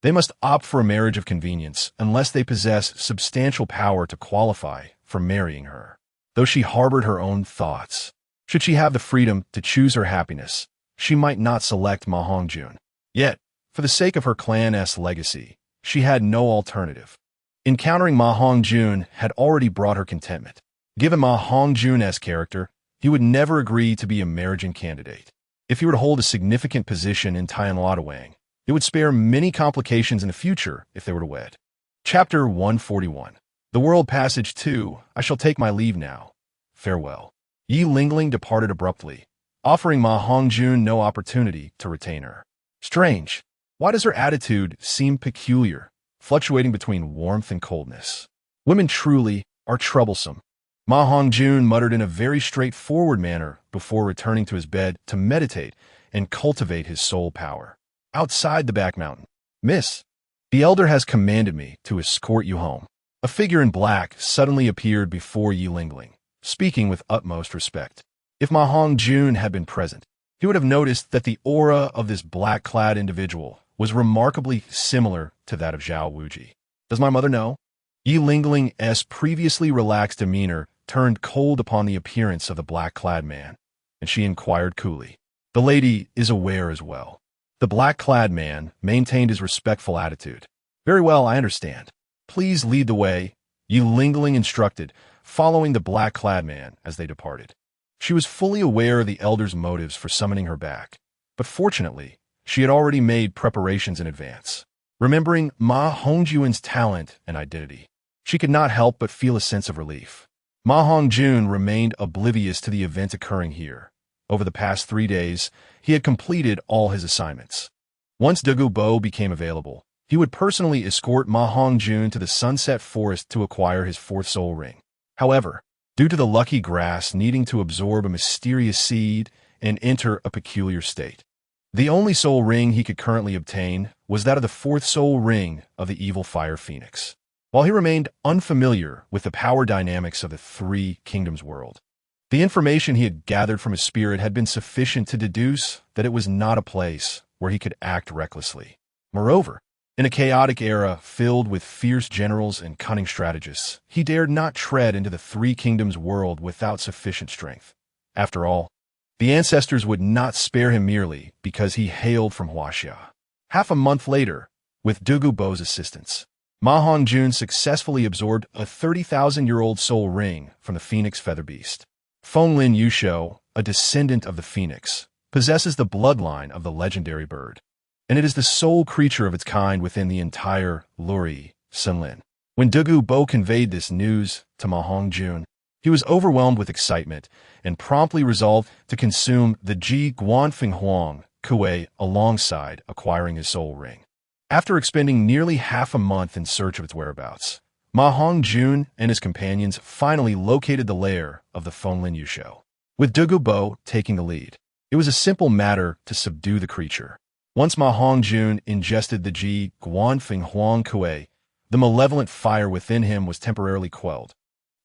Speaker 1: they must opt for a marriage of convenience unless they possess substantial power to qualify for marrying her. Though she harbored her own thoughts, should she have the freedom to choose her happiness, she might not select Ma Hongjun. Yet, for the sake of her clan's legacy, she had no alternative. Encountering Ma Hongjun had already brought her contentment. Given Ma Hongjun's character, he would never agree to be a marriage candidate. If he were to hold a significant position in Tianluotuang, it would spare many complications in the future if they were to wed. Chapter 141. The World Passage 2. I shall take my leave now. Farewell. Yi Lingling departed abruptly, offering Ma Hongjun no opportunity to retain her. Strange. Why does her attitude seem peculiar, fluctuating between warmth and coldness? Women truly are troublesome. Ma Hongjun muttered in a very straightforward manner before returning to his bed to meditate and cultivate his soul power. Outside the back mountain. Miss, the elder has commanded me to escort you home. A figure in black suddenly appeared before Yi Lingling, speaking with utmost respect. If Ma Hongjun had been present, he would have noticed that the aura of this black-clad individual was remarkably similar to that of Zhao Wuji. Does my mother know? Yi Lingling's previously relaxed demeanor turned cold upon the appearance of the black-clad man, and she inquired coolly. The lady is aware as well. The black-clad man maintained his respectful attitude. Very well, I understand. Please lead the way, Yi Lingling instructed, following the black-clad man as they departed. She was fully aware of the elder's motives for summoning her back, but fortunately, she had already made preparations in advance. Remembering Ma Hongjun's talent and identity, she could not help but feel a sense of relief. Ma Hongjun remained oblivious to the event occurring here. Over the past 3 days, he had completed all his assignments. Once Douluo became available, he would personally escort Ma Hongjun to the Sunset Forest to acquire his 4th soul ring. However, due to the lucky grass needing to absorb a mysterious seed and enter a peculiar state, the only soul ring he could currently obtain was that of the 4th soul ring of the evil fire phoenix. While he remained unfamiliar with the power dynamics of the Three Kingdoms world, the information he had gathered from his spirit had been sufficient to deduce that it was not a place where he could act recklessly. Moreover, in a chaotic era filled with fierce generals and cunning strategists, he dared not tread into the Three Kingdoms world without sufficient strength. After all, the ancestors would not spare him merely because he hailed from Huaxia. Half a month later, with Douluo's assistance, Ma Hongjun successfully absorbed a 30,000-year-old soul ring from the Phoenix Feather Beast. Fenglin Yusho, a descendant of the Phoenix, possesses the bloodline of the legendary bird, and it is the sole creature of its kind within the entire Luri Senlin. When Douluo conveyed this news to Ma Hongjun, he was overwhelmed with excitement and promptly resolved to consume the Ji Guanfeng Huang Kuei alongside acquiring his soul ring. After expending nearly half a month in search of its whereabouts, Ma Hongjun and his companions finally located the lair of the Fenlin Yusho, with Douluo taking the lead. It was a simple matter to subdue the creature. Once Ma Hongjun ingested the Ji Guanfeng Huang Kuei, the malevolent fire within him was temporarily quelled,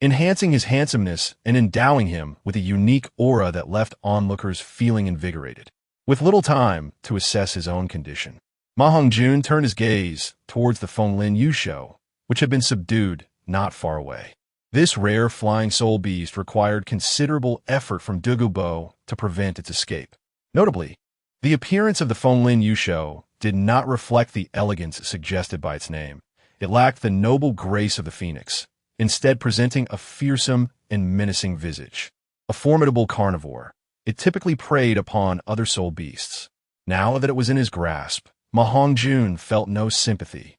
Speaker 1: enhancing his handsomeness and endowing him with a unique aura that left onlookers feeling invigorated. With little time to assess his own condition, Ma Hongjun turned his gaze towards the Fenlin Yusho, which had been subdued not far away. This rare flying soul beast required considerable effort from Douluo to prevent its escape. Notably, the appearance of the Fenlin Yusho did not reflect the elegance suggested by its name. It lacked the noble grace of the phoenix, instead presenting a fearsome and menacing visage. A formidable carnivore, it typically preyed upon other soul beasts. Now that it was in his grasp, Ma Hongjun felt no sympathy.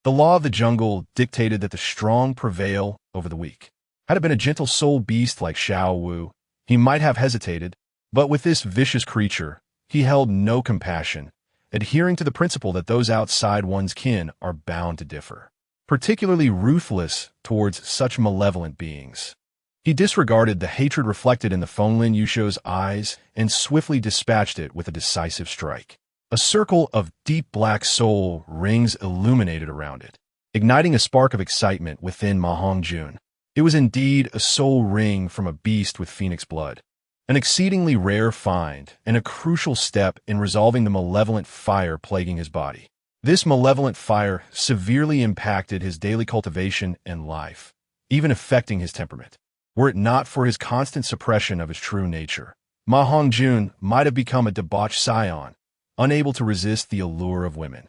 Speaker 1: The law of the jungle dictated that the strong prevail over the weak. Had it been a gentle soul beast like Xiao Wu, he might have hesitated, but with this vicious creature, he held no compassion, adhering to the principle that those outside one's kin are bound to differ, particularly ruthless towards such malevolent beings. He disregarded the hatred reflected in the Fenlin Yusho's eyes and swiftly dispatched it with a decisive strike. A circle of deep black soul rings illuminated around it, igniting a spark of excitement within Ma Hongjun. It was indeed a soul ring from a beast with phoenix blood, an exceedingly rare find and a crucial step in resolving the malevolent fire plaguing his body. This malevolent fire severely impacted his daily cultivation and life, even affecting his temperament. Were it not for his constant suppression of his true nature, Ma Hongjun might have become a debauched scion, unable to resist the allure of women.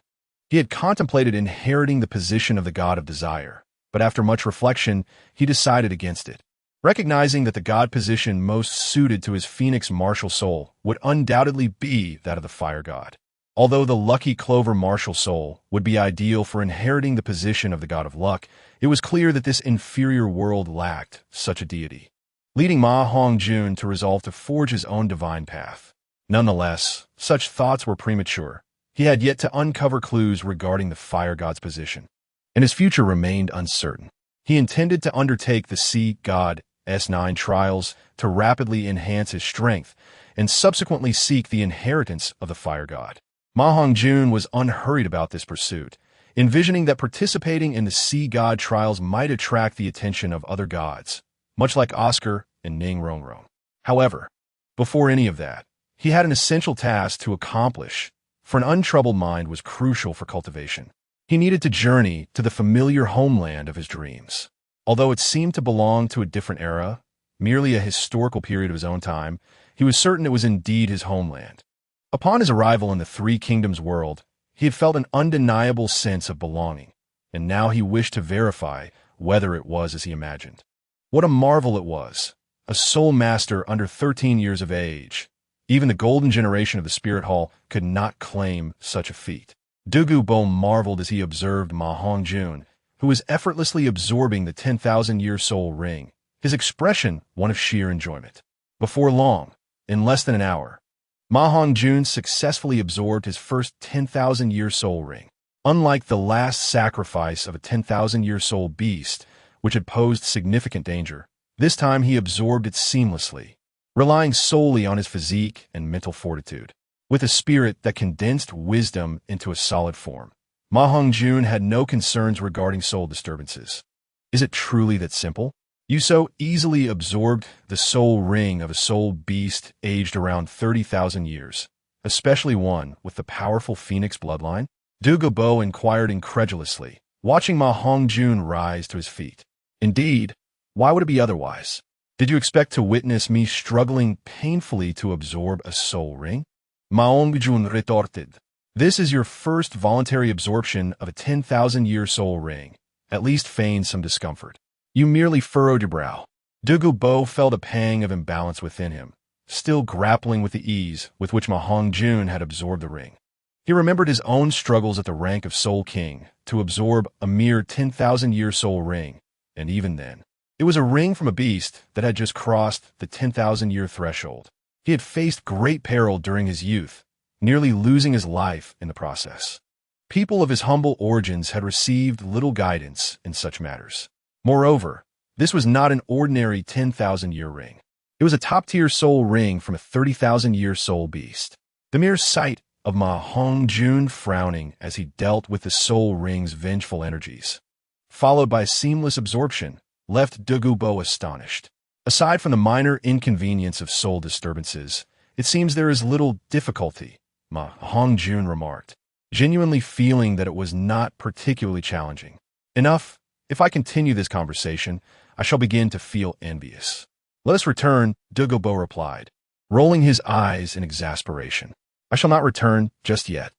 Speaker 1: He had contemplated inheriting the position of the god of desire, but after much reflection, he decided against it, recognizing that the god position most suited to his phoenix martial soul would undoubtedly be that of the fire god. Although the lucky Clover martial soul would be ideal for inheriting the position of the god of luck, it was clear that this inferior world lacked such a deity, leading Ma Hongjun to resolve to forge his own divine path. Nonetheless, such thoughts were premature. He had yet to uncover clues regarding the fire god's position, and his future remained uncertain. He intended to undertake the sea god S9 trials to rapidly enhance his strength and subsequently seek the inheritance of the fire god. Ma Hongjun was unhurried about this pursuit, envisioning that participating in the sea god trials might attract the attention of other gods, much like Oscar and Ning Rongrong. However, before any of that, he had an essential task to accomplish, for an untroubled mind was crucial for cultivation. He needed to journey to the familiar homeland of his dreams. Although it seemed to belong to a different era, merely a historical period of his own time, he was certain it was indeed his homeland. Upon his arrival in the Three Kingdoms world, he had felt an undeniable sense of belonging, and now he wished to verify whether it was as he imagined. What a marvel it was! A soul master under 13 years of age. Even the golden generation of the Spirit Hall could not claim such a feat. Douluo marveled as he observed Ma Hongjun, who was effortlessly absorbing the 10,000-year soul ring, his expression one of sheer enjoyment. Before long, in less than an hour, Ma Hongjun successfully absorbed his first 10,000-year soul ring. Unlike the last sacrifice of a 10,000-year soul beast, which had posed significant danger, this time he absorbed it seamlessly, relying solely on his physique and mental fortitude. With a spirit that condensed wisdom into a solid form, Ma Hongjun had no concerns regarding soul disturbances. Is it truly that simple? You so easily absorbed the soul ring of a soul beast aged around 30,000 years, especially one with the powerful phoenix bloodline? Douluo inquired incredulously, watching Ma Hongjun rise to his feet. Indeed, why would it be otherwise? Did you expect to witness me struggling painfully to absorb a soul ring? Ma Hongjun retorted. This is your first voluntary absorption of a 10,000-year soul ring. At least feign some discomfort. You merely furrowed your brow. Douluo felt a pang of imbalance within him, still grappling with the ease with which Ma Hongjun had absorbed the ring. He remembered his own struggles at the rank of Soul King to absorb a mere 10,000-year soul ring, and even then, it was a ring from a beast that had just crossed the 10,000-year threshold. He had faced great peril during his youth, nearly losing his life in the process. People of his humble origins had received little guidance in such matters. Moreover, this was not an ordinary 10,000-year ring. It was a top-tier soul ring from a 30,000-year soul beast. The mere sight of Ma Hongjun frowning as he dealt with the soul ring's vengeful energies, followed by seamless absorption, left Douluo astonished. Aside from the minor inconvenience of soul disturbances, it seems there is little difficulty, Ma Hongjun remarked, genuinely feeling that it was not particularly challenging. Enough. If I continue this conversation, I shall begin to feel envious. Let us return, Douluo replied, rolling his eyes in exasperation. I shall not return just yet.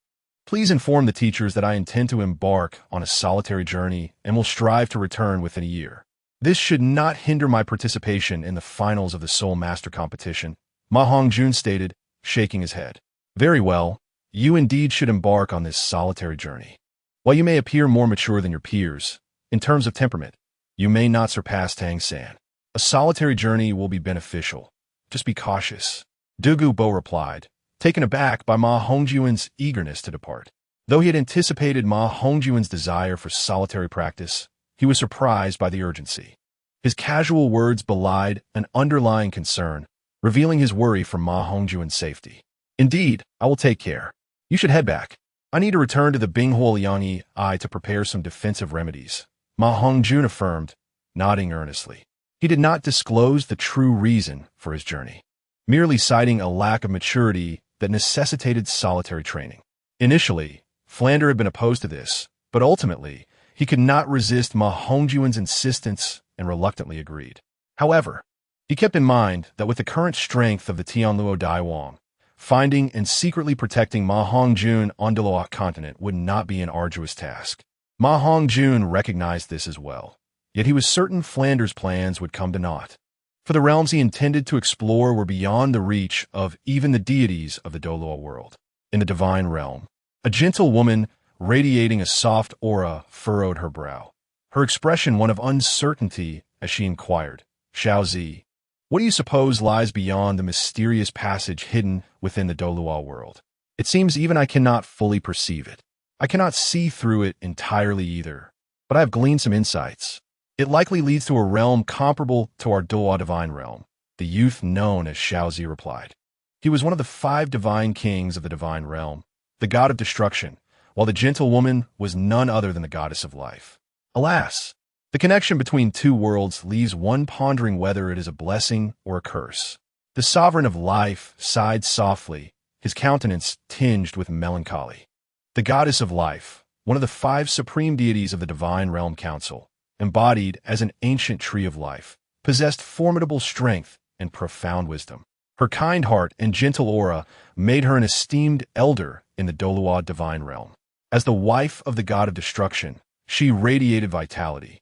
Speaker 1: Please inform the teachers that I intend to embark on a solitary journey and will strive to return within a year. This should not hinder my participation in the finals of the Soul Master competition, Ma Hongjun stated, shaking his head. Very well, you indeed should embark on this solitary journey. While you may appear more mature than your peers, in terms of temperament, you may not surpass Tang San. A solitary journey will be beneficial. Just be cautious. Douluo replied, taken aback by Ma Hongjun's eagerness to depart. Though he had anticipated Ma Hongjun's desire for solitary practice, he was surprised by the urgency. His casual words belied an underlying concern, revealing his worry for Ma Hongjun's safety. Indeed, I will take care. You should head back. I need to return to the Binghua Liangyi Eye to prepare some defensive remedies, Ma Hongjun affirmed, nodding earnestly. He did not disclose the true reason for his journey, merely citing a lack of maturity that necessitated solitary training. Initially, Flander had been opposed to this, but ultimately, he could not resist Ma Hongjun's insistence and reluctantly agreed. However, he kept in mind that with the current strength of the Tianluo Daiwang, finding and secretly protecting Ma Hongjun on Douluo continent would not be an arduous task. Ma Hongjun recognized this as well, yet he was certain Flander's plans would come to naught. For the realms he intended to explore were beyond the reach of even the deities of the Douluo world. In the divine realm, a gentle woman radiating a soft aura furrowed her brow, her expression one of uncertainty as she inquired, Xiaozi, what do you suppose lies beyond the mysterious passage hidden within the Douluo world? It seems even I cannot fully perceive it. I cannot see through it entirely either, but I have gleaned some insights. It likely leads to a realm comparable to our Douluo divine realm, the youth known as Xiaozi replied. He was one of the 5 divine kings of the divine realm, the god of destruction, while the gentle woman was none other than the goddess of life. Alas, the connection between 2 worlds leaves one pondering whether it is a blessing or a curse. The sovereign of life sighed softly, his countenance tinged with melancholy. The goddess of life, one of the 5 supreme deities of the divine realm council, embodied as an ancient tree of life, possessed formidable strength and profound wisdom. Her kind heart and gentle aura made her an esteemed elder in the Douluo divine realm. As the wife of the god of destruction, she radiated vitality,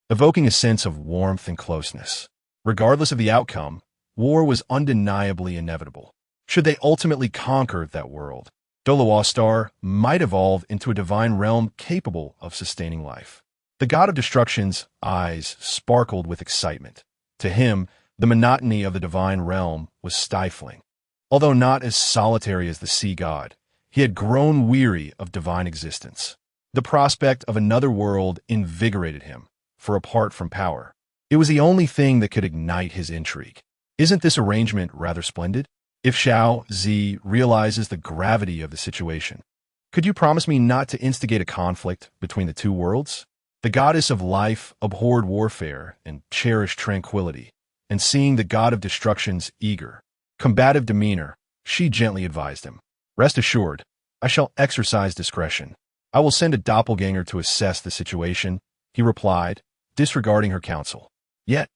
Speaker 1: evoking a sense of warmth and closeness. Regardless of the outcome, war was undeniably inevitable. Should they ultimately conquer that world, Douluo Star might evolve into a divine realm capable of sustaining life. The god of destruction's eyes sparkled with excitement. To him, the monotony of the divine realm was stifling. Although not as solitary as the sea god, he had grown weary of divine existence. The prospect of another world invigorated him, for apart from power, it was the only thing that could ignite his intrigue. Isn't this arrangement rather splendid? If Xiaozi realizes the gravity of the situation, could you promise me not to instigate a conflict between the 2 worlds? The goddess of life abhorred warfare and cherished tranquility, and seeing the god of destruction's eager, combative demeanor, she gently advised him. Rest assured, I shall exercise discretion. I will send a doppelganger to assess the situation, he replied, disregarding her counsel. Yet,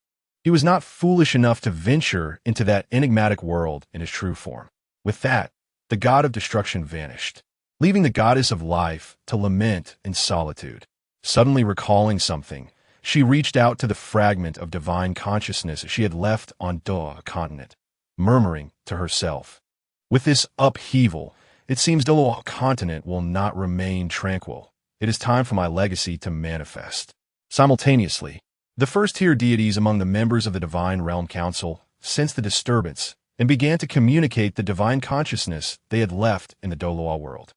Speaker 1: he was not foolish enough to venture into that enigmatic world in his true form. With that, the god of destruction vanished, leaving the goddess of life to lament in solitude. Suddenly recalling something, she reached out to the fragment of divine consciousness she had left on Douluo continent, murmuring to herself, with this upheaval, it seems Douluo continent will not remain tranquil. It is time for my legacy to manifest. Simultaneously, the first-tier deities among the members of the Divine Realm Council sensed the disturbance and began to communicate the divine consciousness they had left in the Douluo world.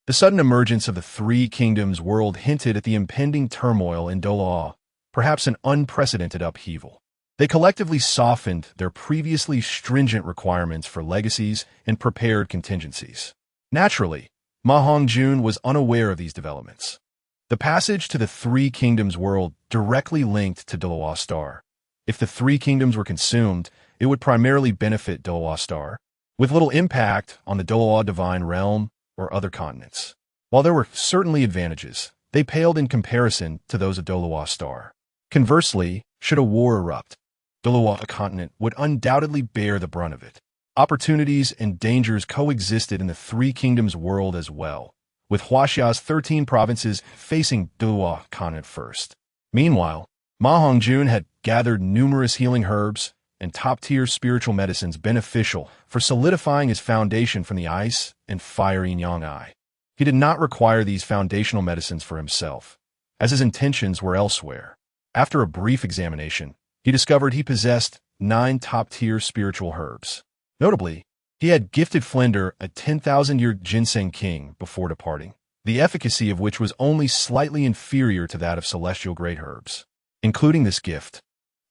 Speaker 1: The sudden emergence of the Three Kingdoms world hinted at the impending turmoil in Douluo, perhaps an unprecedented upheaval. They collectively softened their previously stringent requirements for legacies and prepared contingencies. Naturally, Ma Hongjun was unaware of these developments. The passage to the Three Kingdoms world directly linked to Douluo Star. If the Three Kingdoms were consumed, it would primarily benefit Douluo Star, with little impact on the Douluo Divine Realm or other continents. While there were certainly advantages, they paled in comparison to those of Douluo Star. Conversely, should a war erupt, Douluo continent would undoubtedly bear the brunt of it. Opportunities and dangers coexisted in the Three Kingdoms world as well, with Huaxia's 13 provinces facing Douluo continent first. Meanwhile, Ma Hongjun had gathered numerous healing herbs and top-tier spiritual medicines beneficial for solidifying his foundation from the ice and fire yin-yang eye. He did not require these foundational medicines for himself, as his intentions were elsewhere. After a brief examination, he discovered he possessed 9 top-tier spiritual herbs. Notably, he had gifted Flinder a 10,000-year ginseng king before departing, the efficacy of which was only slightly inferior to that of celestial great herbs. Including this gift,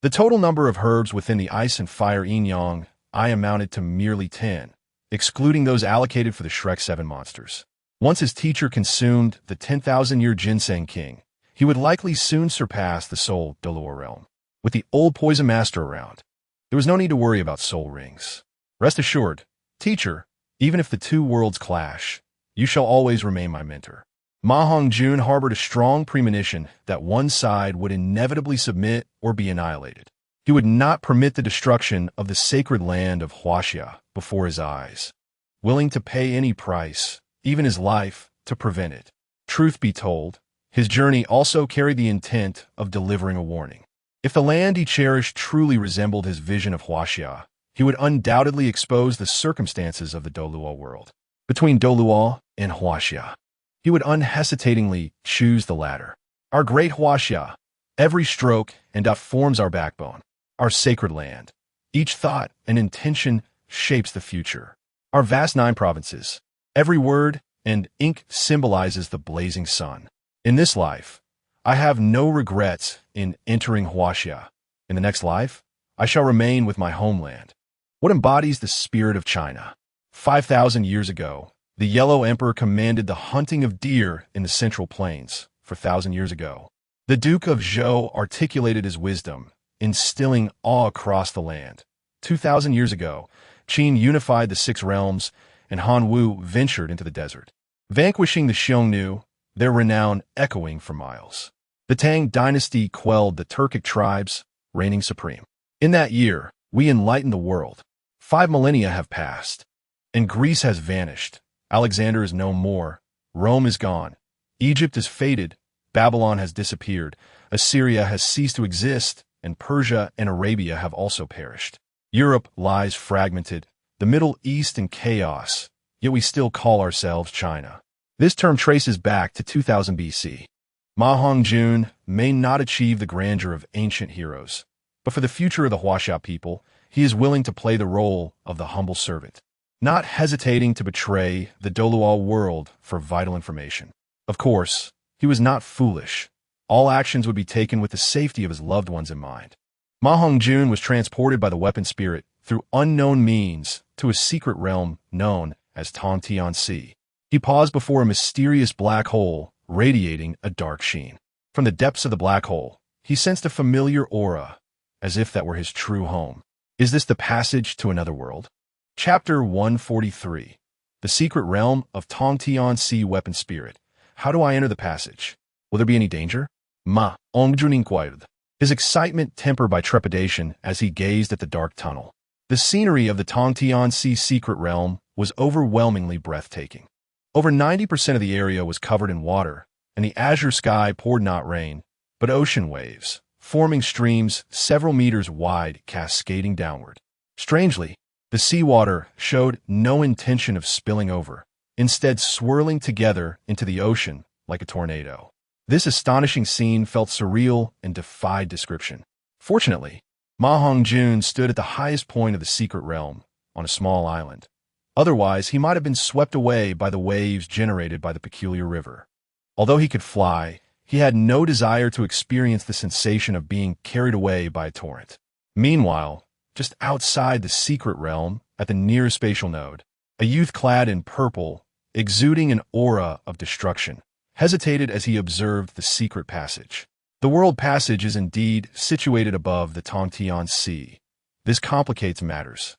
Speaker 1: the total number of herbs within the ice and fire yin-yang eye amounted to merely 10, excluding those allocated for the Shrek 7 monsters. Once his teacher consumed the 10,000-year ginseng king, he would likely soon surpass the soul Douluo realm. With the old poison master around, there was no need to worry about soul rings. Rest assured, teacher, even if the two worlds clash, you shall always remain my mentor. Ma Hongjun harbored a strong premonition that one side would inevitably submit or be annihilated. He would not permit the destruction of the sacred land of Huaxia before his eyes, willing to pay any price, even his life, to prevent it. Truth be told, his journey also carried the intent of delivering a warning. If the land he cherished truly resembled his vision of Huaxia, he would undoubtedly expose the circumstances of the Douluo world. Between Douluo and Huaxia, he would unhesitatingly choose the latter. Our great Huaxia, every stroke and dot forms our backbone, our sacred land. Each thought and intention shapes the future. Our vast 9 provinces, every word and ink symbolizes the blazing sun. In this life, I have no regrets in entering Huaxia. In the next life, I shall remain with my homeland. What embodies the spirit of China? 5,000 years ago, the Yellow Emperor commanded the hunting of deer in the Central Plains. 4,000 years ago, the Duke of Zhou articulated his wisdom, instilling awe across the land. 2,000 years ago, Qin unified the 6 realms, and Han Wu ventured into the desert, vanquishing the Xiongnu, their renown echoing for miles. The Tang dynasty quelled the Turkic tribes, reigning supreme. In that year, we enlightened the world. 5 millennia have passed, and Greece has vanished. Alexander is no more. Rome is gone. Egypt is faded. Babylon has disappeared. Assyria has ceased to exist, and Persia and Arabia have also perished. Europe lies fragmented, the Middle East in chaos, yet we still call ourselves China. This term traces back to 2000 BC. Ma Hongjun may not achieve the grandeur of ancient heroes, but for the future of the Huaxia people, he is willing to play the role of the humble servant, not hesitating to betray the Douluo world for vital information. Of course, he was not foolish. All actions would be taken with the safety of his loved ones in mind. Ma Hongjun was transported by the weapon spirit through unknown means to a secret realm known as Tongtian. He paused before a mysterious black hole radiating a dark sheen. From the depths of the black hole, he sensed a familiar aura, as if that were his true home. Is this the passage to another world? Chapter 143. The Secret Realm of Tongtian Weapon Spirit. How do I enter the passage? Will there be any danger? Ma Hongjun inquired, his excitement tempered by trepidation as he gazed at the dark tunnel. The scenery of the Tongtian secret realm was overwhelmingly breathtaking. Over 90% of the area was covered in water, and the azure sky poured not rain, but ocean waves, forming streams several meters wide cascading downward. Strangely, the seawater showed no intention of spilling over, instead swirling together into the ocean like a tornado. This astonishing scene felt surreal and defied description. Fortunately, Ma Hongjun stood at the highest point of the secret realm, on a small island. Otherwise, he might have been swept away by the waves generated by the peculiar river. Although he could fly, he had no desire to experience the sensation of being carried away by a torrent. Meanwhile, just outside the secret realm, at the near spatial node, a youth clad in purple, exuding an aura of destruction, hesitated as he observed the secret passage. The world passage is indeed situated above the Tongtian Sea. This complicates matters.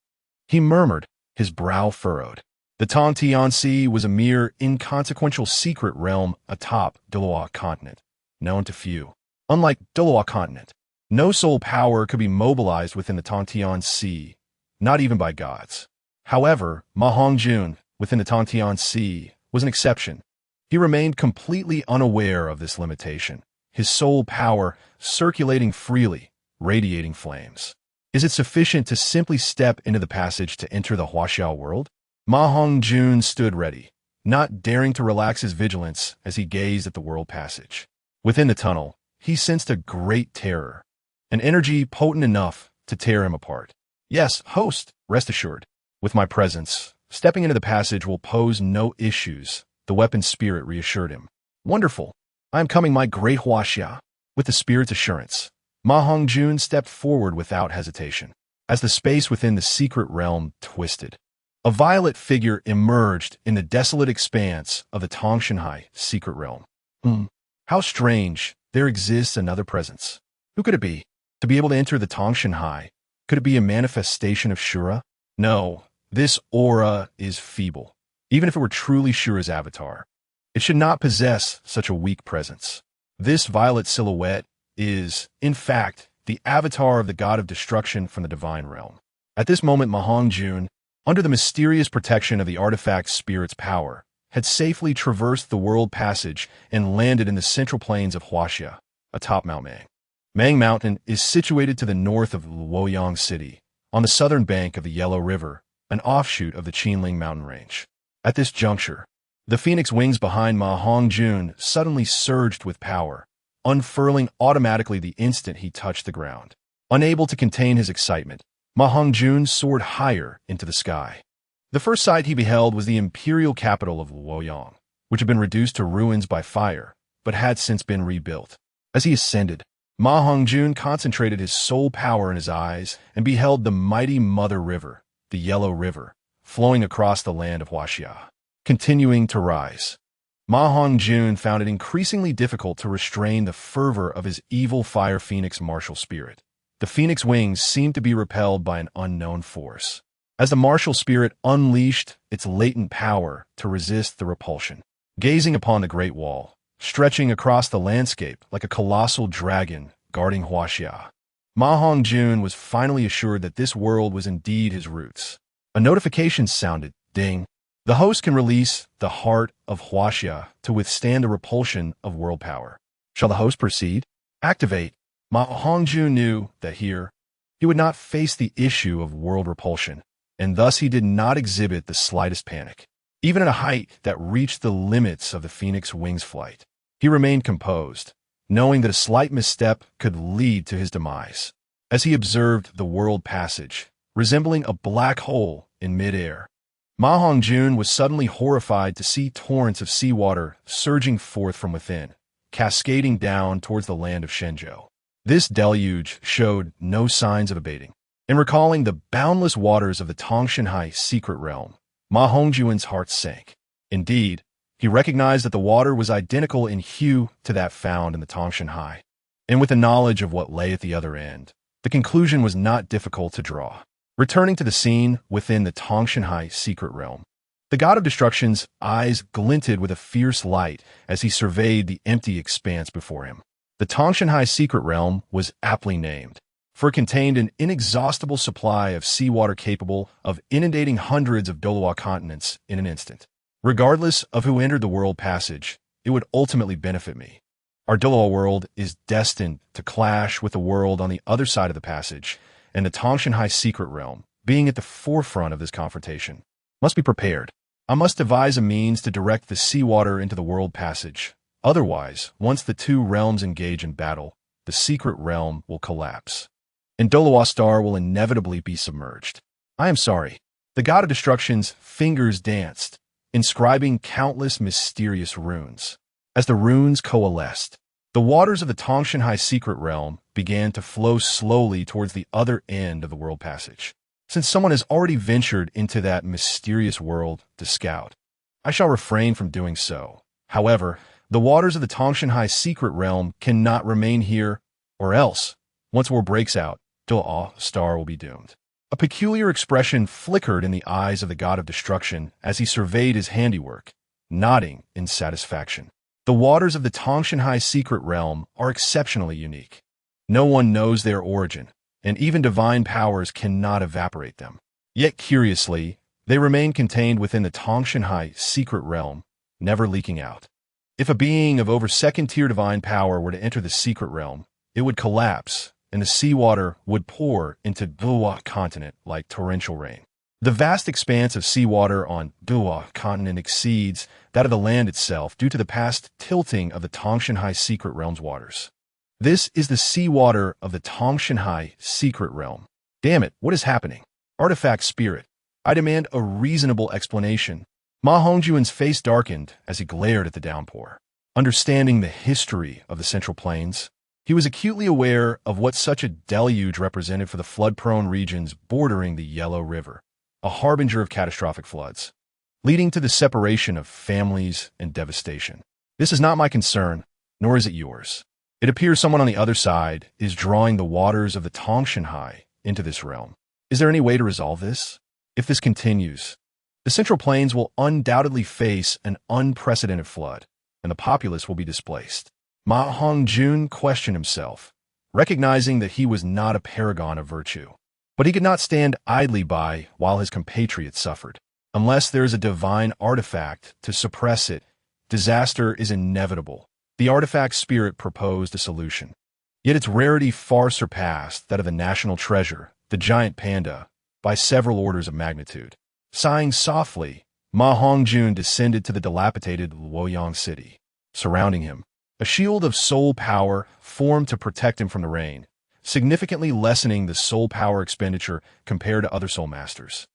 Speaker 1: He murmured, his brow furrowed. The Tongtian Sea was a mere inconsequential secret realm atop Douluo continent, known to few. Unlike Douluo continent, no soul power could be mobilized within the Tongtian Sea, not even by gods. However, Hongjun, within the Tongtian Sea, was an exception. He remained completely unaware of this limitation, his soul power circulating freely, radiating flames. Is it sufficient to simply step into the passage to enter the Huaxiao world? Hongjun stood ready, not daring to relax his vigilance as he gazed at the world passage. Within the tunnel, he sensed a great terror, an energy potent enough to tear him apart. Yes, host, rest assured. With my presence, stepping into the passage will pose no issues, the weapon spirit reassured him. Wonderful. I am coming, my great Huaxia. With the spirit's assurance, Hongjun stepped forward without hesitation. As the space within the secret realm twisted, a violet figure emerged in the desolate expanse of the Tongshanhai secret realm. How strange, there exists another presence. Who could it be? To be able to enter the Tongshanhai, could it be a manifestation of Shura? No, this aura is feeble. Even if it were truly Shura's avatar, it should not possess such a weak presence. This violet silhouette is, in fact, the avatar of the god of destruction from the divine realm. At this moment, Hongjun, under the mysterious protection of the artifact spirit's power, had safely traversed the world passage and landed in the central plains of Huaxia, atop Mount Mang. Mang Mountain is situated to the north of Luoyang City, on the southern bank of the Yellow River, an offshoot of the Qinling mountain range. At this juncture, the phoenix wings behind Hongjun suddenly surged with power, unfurling automatically the instant he touched the ground. Unable to contain his excitement, Hongjun soared higher into the sky. The first sight he beheld was the imperial capital of Luoyang, which had been reduced to ruins by fire, but had since been rebuilt. As he ascended, Hongjun concentrated his soul power in his eyes and beheld the mighty Mother River, the Yellow River, flowing across the land of Huaxia. Continuing to rise, Hongjun found it increasingly difficult to restrain the fervor of his evil fire phoenix martial spirit. The phoenix wings seemed to be repelled by an unknown force, as the martial spirit unleashed its latent power to resist the repulsion. Gazing upon the Great Wall, stretching across the landscape like a colossal dragon guarding Huaxia, Hongjun was finally assured that this world was indeed his roots. A notification sounded. Ding. The host can release the heart of Huaxia to withstand the repulsion of world power. Shall the host proceed? Activate. Hongjun knew that here, he would not face the issue of world repulsion, and thus he did not exhibit the slightest panic. Even at a height that reached the limits of the phoenix wing's flight, he remained composed, knowing that a slight misstep could lead to his demise. As he observed the world passage, resembling a black hole in midair, Hongjun was suddenly horrified to see torrents of seawater surging forth from within, cascading down towards the land of Shenzhou. This deluge showed no signs of abating. In recalling the boundless waters of the Tongshanhai secret realm, Hongjun's heart sank. Indeed, he recognized that the water was identical in hue to that found in the Tongshanhai. And with the knowledge of what lay at the other end, the conclusion was not difficult to draw. Returning to the scene within the Tongshanhai secret realm, the god of destruction's eyes glinted with a fierce light as he surveyed the empty expanse before him. The Tongshanhai secret realm was aptly named, for it contained an inexhaustible supply of seawater capable of inundating hundreds of Douluo continents in an instant. Regardless of who entered the world passage, it would ultimately benefit me. Our Douluo world is destined to clash with the world on the other side of the passage, and the Tongshanhai secret realm, being at the forefront of this confrontation, must be prepared. I must devise a means to direct the seawater into the world passage. Otherwise, once the two realms engage in battle, the secret realm will collapse, and Douluo Star will inevitably be submerged. I am sorry. The god of destruction's fingers danced, inscribing countless mysterious runes. As the runes coalesced, the waters of the Tongshanhai secret realm began to flow slowly towards the other end of the world passage. Since someone has already ventured into that mysterious world to scout, I shall refrain from doing so. However, the waters of the Tongshanhai secret realm cannot remain here, or else, once war breaks out, Douluo star will be doomed. A peculiar expression flickered in the eyes of the god of destruction as he surveyed his handiwork, nodding in satisfaction. The waters of the Tongshanhai secret realm are exceptionally unique. No one knows their origin, and even divine powers cannot evaporate them. Yet curiously, they remain contained within the Tongshanhai secret realm, never leaking out. If a being of over second-tier divine power were to enter the secret realm, it would collapse, and the seawater would pour into Douluo continent like torrential rain. The vast expanse of seawater on Douluo continent exceeds that of the land itself due to the past tilting of the Tongshanhai secret realm's waters. This is the seawater of the Tongshanhai secret realm. Damn it, what is happening? Artifact spirit, I demand a reasonable explanation. Ma Hongjun's face darkened as he glared at the downpour. Understanding the history of the Central Plains, he was acutely aware of what such a deluge represented for the flood-prone regions bordering the Yellow River, a harbinger of catastrophic floods, leading to the separation of families and devastation. This is not my concern, nor is it yours. It appears someone on the other side is drawing the waters of the Tongshanhai into this realm. Is there any way to resolve this? If this continues, the Central Plains will undoubtedly face an unprecedented flood, and the populace will be displaced. Ma Hongjun questioned himself, recognizing that he was not a paragon of virtue. But he could not stand idly by while his compatriots suffered. Unless there is a divine artifact to suppress it, disaster is inevitable. The artifact spirit proposed a solution. Yet its rarity far surpassed that of the national treasure, the giant panda, by several orders of magnitude. Sighing softly, Ma Hongjun descended to the dilapidated Luoyang city. Surrounding him, a shield of soul power formed to protect him from the rain, significantly lessening the soul power expenditure compared to other soul masters.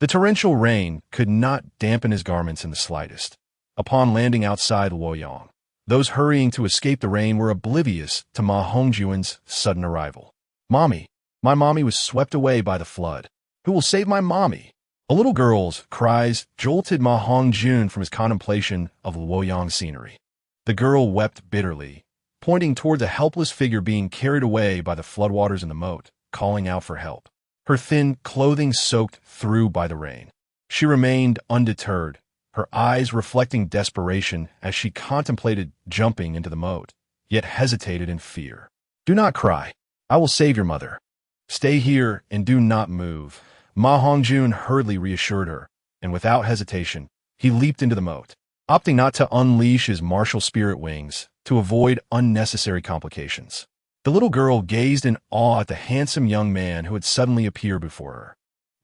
Speaker 1: The torrential rain could not dampen his garments in the slightest. Upon landing outside Luoyang, those hurrying to escape the rain were oblivious to Ma Hongjun's sudden arrival. "Mommy, my mommy was swept away by the flood. Who will save my mommy?" A little girl's cries jolted Ma Hongjun from his contemplation of Luoyang scenery. The girl wept bitterly, pointing towards a helpless figure being carried away by the floodwaters in the moat, calling out for help. Her thin clothing soaked through by the rain. She remained undeterred, her eyes reflecting desperation as she contemplated jumping into the moat, yet hesitated in fear. "Do not cry. I will save your mother. Stay here and do not move." Ma Hongjun hurriedly reassured her, and without hesitation, he leaped into the moat, opting not to unleash his martial spirit wings to avoid unnecessary complications. The little girl gazed in awe at the handsome young man who had suddenly appeared before her.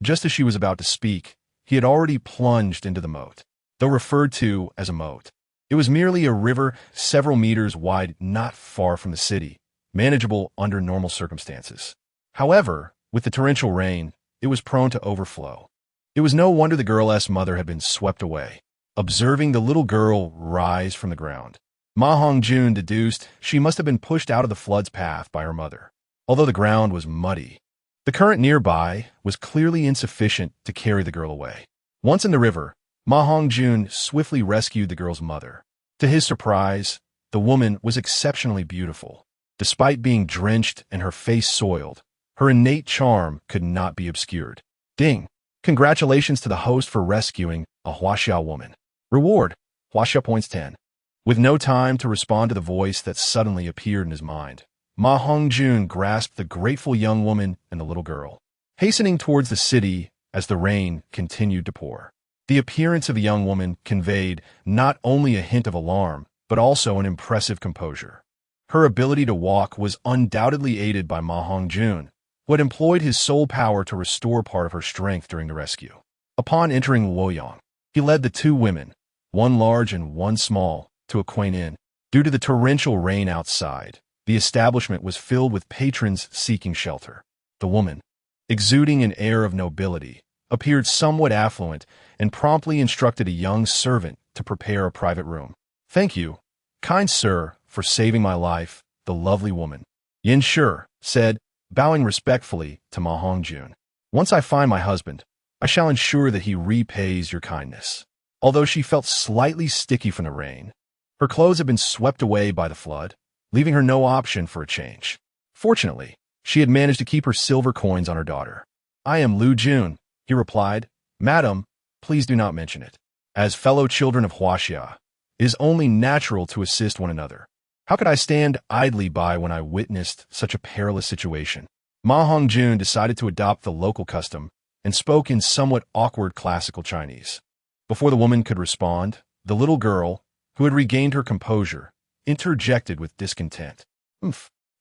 Speaker 1: Just as she was about to speak, he had already plunged into the moat. Though referred to as a moat, it was merely a river several meters wide not far from the city, manageable under normal circumstances. However, with the torrential rain, it was prone to overflow. It was no wonder the girl's mother had been swept away. Observing the little girl rise from the ground, Ma Hongjun deduced she must have been pushed out of the flood's path by her mother. Although the ground was muddy, the current nearby was clearly insufficient to carry the girl away. Once in the river, Ma Hongjun swiftly rescued the girl's mother. To his surprise, the woman was exceptionally beautiful. Despite being drenched and her face soiled, her innate charm could not be obscured. Ding! Congratulations to the host for rescuing a Huaxiao woman. Reward, Huaxia points 10. With no time to respond to the voice that suddenly appeared in his mind, Ma Hongjun grasped the grateful young woman and the little girl, hastening towards the city as the rain continued to pour. The appearance of the young woman conveyed not only a hint of alarm, but also an impressive composure. Her ability to walk was undoubtedly aided by Ma Hongjun, who had employed his soul power to restore part of her strength during the rescue. Upon entering Luoyang, he led the two women, one large and one small, to a quaint inn. Due to the torrential rain outside, the establishment was filled with patrons seeking shelter. The woman, exuding an air of nobility, appeared somewhat affluent and promptly instructed a young servant to prepare a private room. "Thank you, kind sir, for saving my life," the lovely woman, Yin Shi, said, bowing respectfully to Ma Hongjun. "Once I find my husband, I shall ensure that he repays your kindness." Although she felt slightly sticky from the rain, her clothes had been swept away by the flood, leaving her no option for a change. Fortunately, she had managed to keep her silver coins on her daughter. "I am Lu Jun," he replied. "Madam, please do not mention it. As fellow children of Huaxia, it is only natural to assist one another. How could I stand idly by when I witnessed such a perilous situation?" Ma Hongjun decided to adopt the local custom and spoke in somewhat awkward classical Chinese. Before the woman could respond, the little girl, who had regained her composure, interjected with discontent.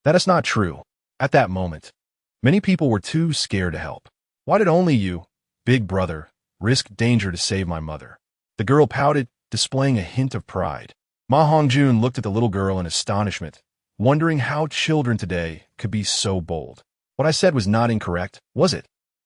Speaker 1: That is not true." At that moment, many people were too scared to help. "Why did only you, big brother, risk danger to save my mother?" The girl pouted, displaying a hint of pride. Ma Hongjun looked at the little girl in astonishment, wondering how children today could be so bold. "What I said was not incorrect, was it?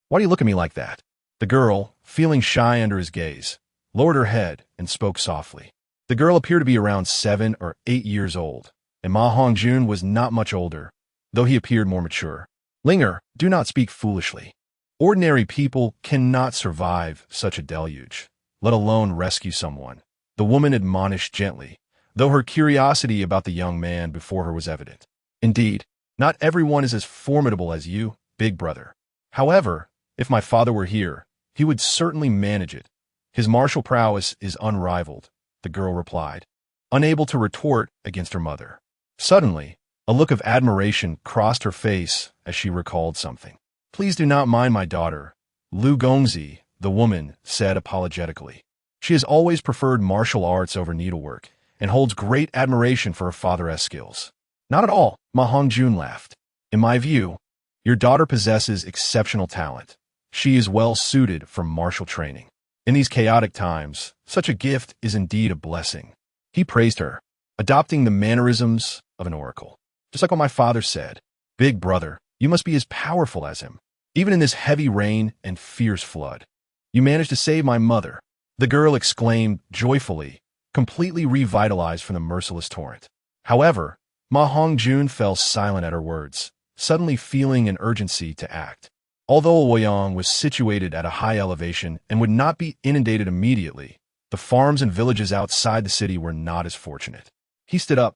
Speaker 1: Why do you look at me like that?" The girl, feeling shy under his gaze, lowered her head and spoke softly. The girl appeared to be around 7 or 8 years old, and Ma Hongjun was not much older, though he appeared more mature. "Linger, do not speak foolishly. Ordinary people cannot survive such a deluge, let alone rescue someone," the woman admonished gently, though her curiosity about the young man before her was evident. "Indeed, not everyone is as formidable as you, big brother. However, if my father were here, he would certainly manage it. His martial prowess is unrivaled," the girl replied, unable to retort against her mother. Suddenly, a look of admiration crossed her face as she recalled something. "Please do not mind my daughter," Lu Gongzi, the woman, said apologetically. "She has always preferred martial arts over needlework and holds great admiration for her father's skills." "Not at all," Ma Hongjun laughed. "In my view, your daughter possesses exceptional talent. She is well suited for martial training. In these chaotic times, such a gift is indeed a blessing." He praised her, adopting the mannerisms of an oracle. "Just like what my father said, big brother, you must be as powerful as him. Even in this heavy rain and fierce flood, you managed to save my mother," the girl exclaimed joyfully, completely revitalized from the merciless torrent. However, Ma Hongjun fell silent at her words, suddenly feeling an urgency to act. Although Luoyang was situated at a high elevation and would not be inundated immediately, the farms and villages outside the city were not as fortunate. He stood up,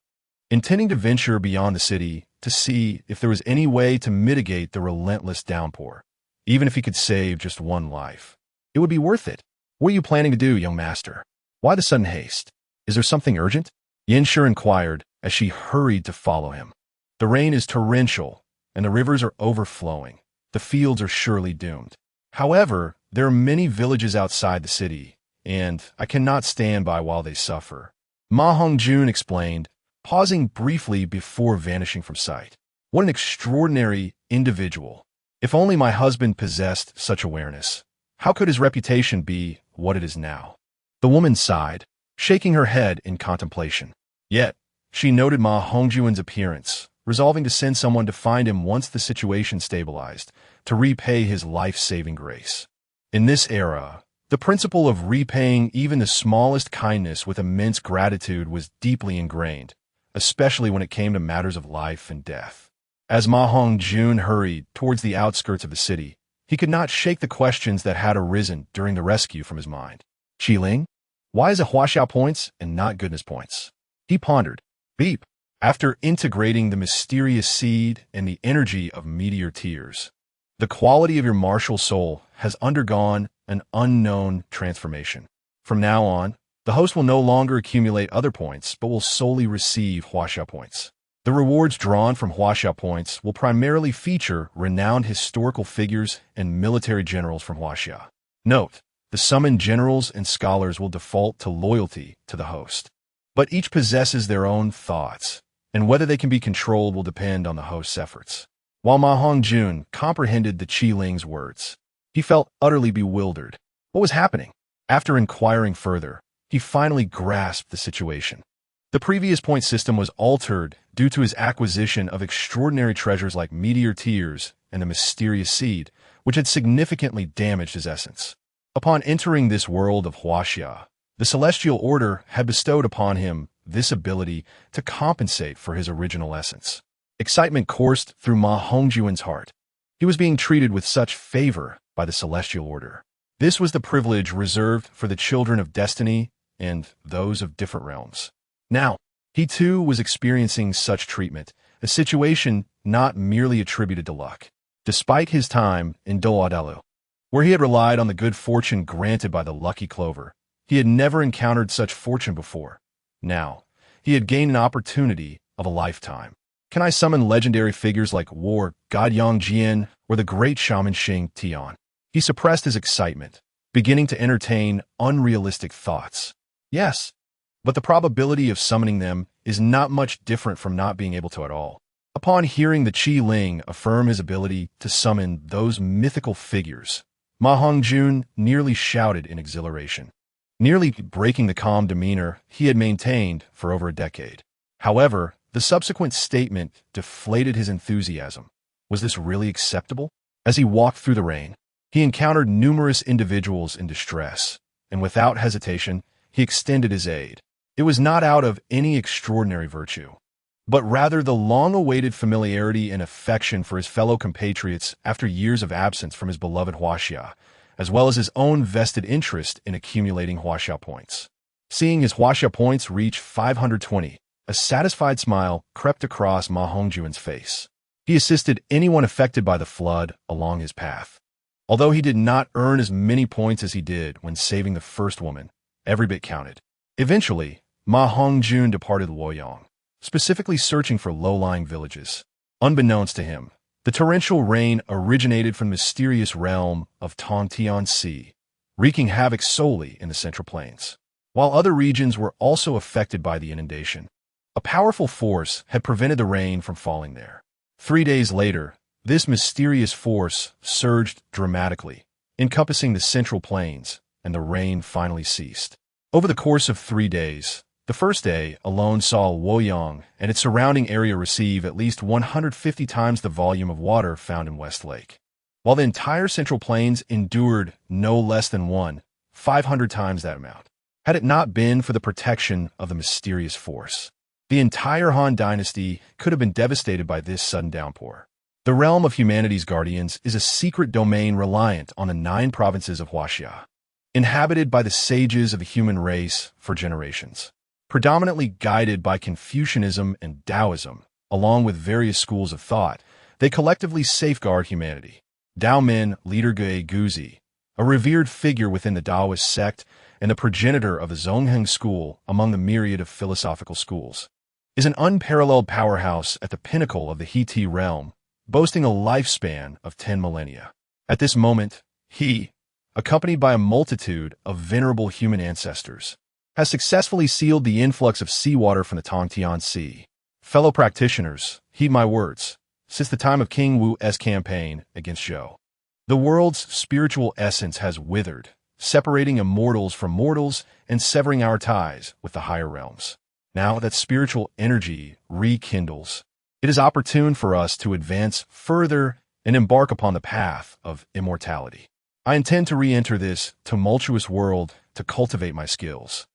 Speaker 1: intending to venture beyond the city to see if there was any way to mitigate the relentless downpour, even if he could save just one life. It would be worth it. "What are you planning to do, young master? Why the sudden haste? Is there something urgent?" Yin Shi inquired as she hurried to follow him. "The rain is torrential, and the rivers are overflowing. The fields are surely doomed. However, there are many villages outside the city, and I cannot stand by while they suffer," Ma Hongjun explained, pausing briefly before vanishing from sight. "What an extraordinary individual. If only my husband possessed such awareness. How could his reputation be what it is now?" The woman sighed, shaking her head in contemplation. Yet, she noted Ma Hongjun's appearance, resolving to send someone to find him once the situation stabilized, to repay his life-saving grace. In this era, the principle of repaying even the smallest kindness with immense gratitude was deeply ingrained, especially when it came to matters of life and death. As Ma Hongjun hurried towards the outskirts of the city, he could not shake the questions that had arisen during the rescue from his mind. "Qiling? Why is it Huaxia points and not goodness points?" He pondered. Beep. After integrating the mysterious seed and the energy of meteor tears, the quality of your martial soul has undergone an unknown transformation. From now on, the host will no longer accumulate other points, but will solely receive Huaxia points. The rewards drawn from Huaxia points will primarily feature renowned historical figures and military generals from Huaxia. Note, the summoned generals and scholars will default to loyalty to the host. But each possesses their own thoughts, and whether they can be controlled will depend on the host's efforts. While Ma Hongjun comprehended the Qiling's words, he felt utterly bewildered. What was happening? After inquiring further, he finally grasped the situation. The previous point system was altered due to his acquisition of extraordinary treasures like meteor tears and the mysterious seed, which had significantly damaged his essence. Upon entering this world of Huaxia, the Celestial Order had bestowed upon him this ability to compensate for his original essence. Excitement coursed through Ma Hongjun's heart. He was being treated with such favor by the Celestial Order. This was the privilege reserved for the children of destiny and those of different realms. Now, he too was experiencing such treatment, a situation not merely attributed to luck. Despite his time in Douluo, where he had relied on the good fortune granted by the lucky Clover, he had never encountered such fortune before. Now, he had gained an opportunity of a lifetime. Can I summon legendary figures like War God Yang Jian or the great shaman Xing Tian? He suppressed his excitement, beginning to entertain unrealistic thoughts. Yes, but the probability of summoning them is not much different from not being able to at all. Upon hearing the Qi Ling affirm his ability to summon those mythical figures, Ma Hongjun nearly shouted in exhilaration, nearly breaking the calm demeanor he had maintained for over a decade. However, the subsequent statement deflated his enthusiasm. Was this really acceptable? As he walked through the rain, he encountered numerous individuals in distress, and without hesitation, he extended his aid. It was not out of any extraordinary virtue, but rather the long-awaited familiarity and affection for his fellow compatriots after years of absence from his beloved Huaxia, as well as his own vested interest in accumulating Huaxia points. Seeing his Huaxia points reach 520, a satisfied smile crept across Ma Hongjun's face. He assisted anyone affected by the flood along his path. Although he did not earn as many points as he did when saving the first woman, every bit counted. Eventually, Ma Hongjun departed Luoyang, specifically searching for low-lying villages. Unbeknownst to him, the torrential rain originated from the mysterious realm of Tongtian Sea, wreaking havoc solely in the Central Plains. While other regions were also affected by the inundation, a powerful force had prevented the rain from falling there. 3 days later, this mysterious force surged dramatically, encompassing the Central Plains, and the rain finally ceased. Over the course of 3 days, the first day alone saw Luoyang and its surrounding area receive at least 150 times the volume of water found in Westlake, while the entire Central Plains endured no less than 500 times that amount. Had it not been for the protection of the mysterious force, the entire Han dynasty could have been devastated by this sudden downpour. The realm of humanity's guardians is a secret domain reliant on the 9 provinces of Huaxia, inhabited by the sages of the human race for generations. Predominantly guided by Confucianism and Taoism, along with various schools of thought, they collectively safeguard humanity. Daomen leader Gui Guzi, a revered figure within the Taoist sect and the progenitor of the Zhongheng school among the myriad of philosophical schools, is an unparalleled powerhouse at the pinnacle of the He-Ti realm, boasting a lifespan of 10 millennia. At this moment, he, accompanied by a multitude of venerable human ancestors, has successfully sealed the influx of seawater from the Tongtian Sea. Fellow practitioners, heed my words. Since the time of King Wu's campaign against Zhou, the world's spiritual essence has withered, separating immortals from mortals and severing our ties with the higher realms. Now that spiritual energy rekindles, it is opportune for us to advance further and embark upon the path of immortality. I intend to re-enter this tumultuous world to cultivate my skills.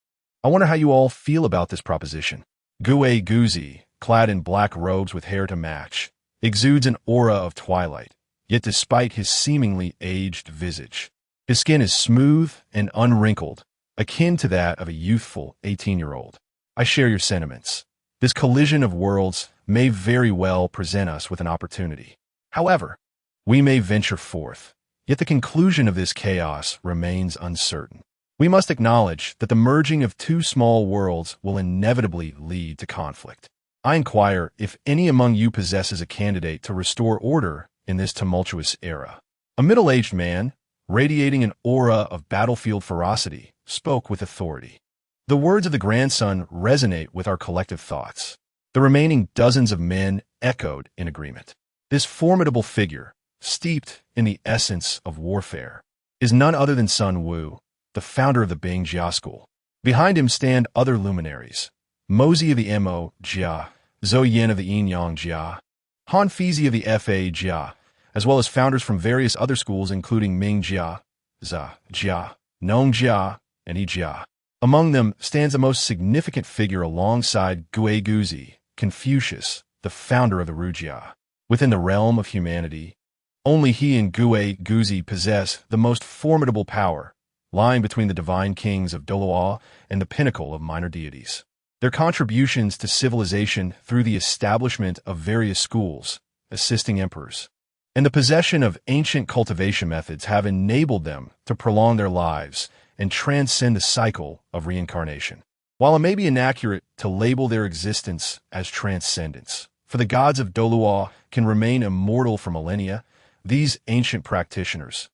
Speaker 1: I wonder how you all feel about this proposition. Gui Guzi, clad in black robes with hair to match, exudes an aura of twilight, yet despite his seemingly aged visage, his skin is smooth and unwrinkled, akin to that of a youthful 18-year-old. I share your sentiments. This collision of worlds may very well present us with an opportunity. However, we may venture forth, yet the conclusion of this chaos remains uncertain. We must acknowledge that the merging of 2 small worlds will inevitably lead to conflict. I inquire if any among you possesses a candidate to restore order in this tumultuous era. A middle-aged man, radiating an aura of battlefield ferocity, spoke with authority. The words of the grandson resonate with our collective thoughts. The remaining dozens of men echoed in agreement. This formidable figure, steeped in the essence of warfare, is none other than Sun Wu, the founder of the Bing Jia school. Behind him stand other luminaries. Mozi of the Mo Jia, Zhou Yin of the Yin Yang Jia, Han Fizi of the Fa Jia, as well as founders from various other schools including Ming Jia, Za Jia, Nong Jia, and Yi Jia. Among them stands the most significant figure alongside Gui Guzi, Confucius, the founder of the Rujia. Within the realm of humanity, only he and Gui Guzi possess the most formidable power, lying between the divine kings of Douluo and the pinnacle of minor deities. Their contributions to civilization through the establishment of various schools, assisting emperors, and the possession of ancient cultivation methods have enabled them to prolong their lives and transcend the cycle of reincarnation. While it may be inaccurate to label their existence as transcendence, for the gods of Douluo can remain immortal for millennia, these ancient practitioners,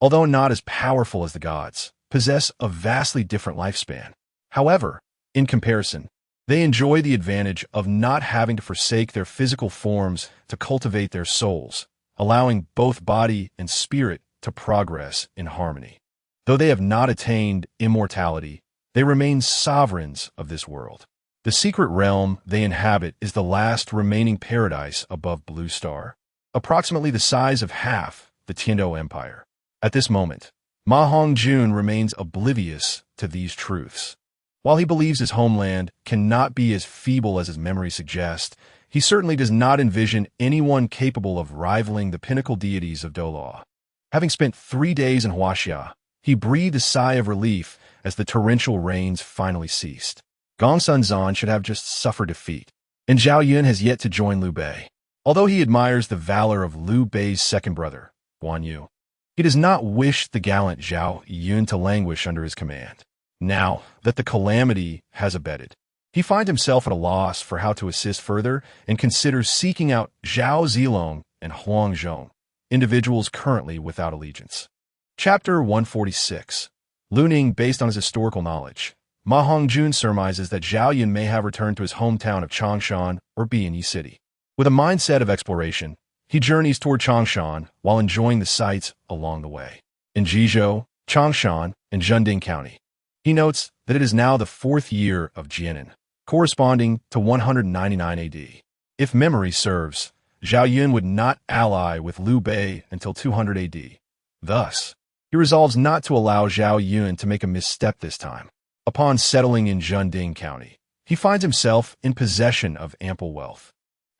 Speaker 1: although not as powerful as the gods, possess a vastly different lifespan. However, in comparison, they enjoy the advantage of not having to forsake their physical forms to cultivate their souls, allowing both body and spirit to progress in harmony. Though they have not attained immortality, they remain sovereigns of this world. The secret realm they inhabit is the last remaining paradise above Blue Star, approximately the size of half the Tiando Empire. At this moment, Ma Hongjun remains oblivious to these truths. While he believes his homeland cannot be as feeble as his memory suggests, he certainly does not envision anyone capable of rivaling the pinnacle deities of Douluo. Having spent 3 days in Huaxia, he breathed a sigh of relief as the torrential rains finally ceased. Gongsun Zan should have just suffered defeat, and Zhao Yun has yet to join Liu Bei. Although he admires the valor of Liu Bei's second brother, Guan Yu, he does not wish the gallant Zhao Yun to languish under his command. Now that the calamity has abated, he finds himself at a loss for how to assist further and considers seeking out Zhao Zilong and Hongjun, individuals currently without allegiance. Chapter 146. Luning based on his historical knowledge, Ma Hongjun surmises that Zhao Yun may have returned to his hometown of Changshan or Bianyi City. With a mindset of exploration, he journeys toward Changshan while enjoying the sights along the way. In Jizhou, Changshan, and Zhending County, he notes that it is now the 4th year of Jianan, corresponding to 199 AD. If memory serves, Zhao Yun would not ally with Liu Bei until 200 AD. Thus, he resolves not to allow Zhao Yun to make a misstep this time. Upon settling in Zhending County, he finds himself in possession of ample wealth.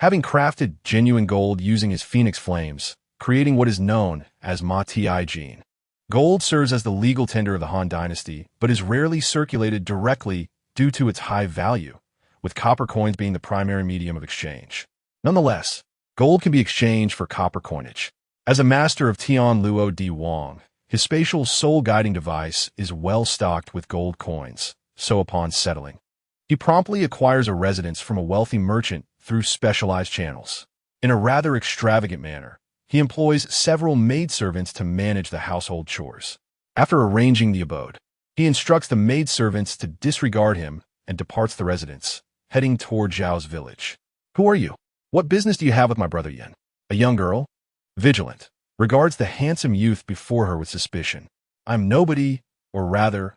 Speaker 1: Having crafted genuine gold using his phoenix flames, creating what is known as Ma Ti Jin. Gold serves as the legal tender of the Han Dynasty, but is rarely circulated directly due to its high value, with copper coins being the primary medium of exchange. Nonetheless, gold can be exchanged for copper coinage. As a master of Tian Luo Di Wang, his spatial soul-guiding device is well stocked with gold coins, so upon settling, he promptly acquires a residence from a wealthy merchant through specialized channels. In a rather extravagant manner, he employs several maidservants to manage the household chores. After arranging the abode, he instructs the maidservants to disregard him and departs the residence, heading toward Zhao's village. "Who are you? What business do you have with my brother Yin?" A young girl, vigilant, regards the handsome youth before her with suspicion. "I'm nobody, or rather,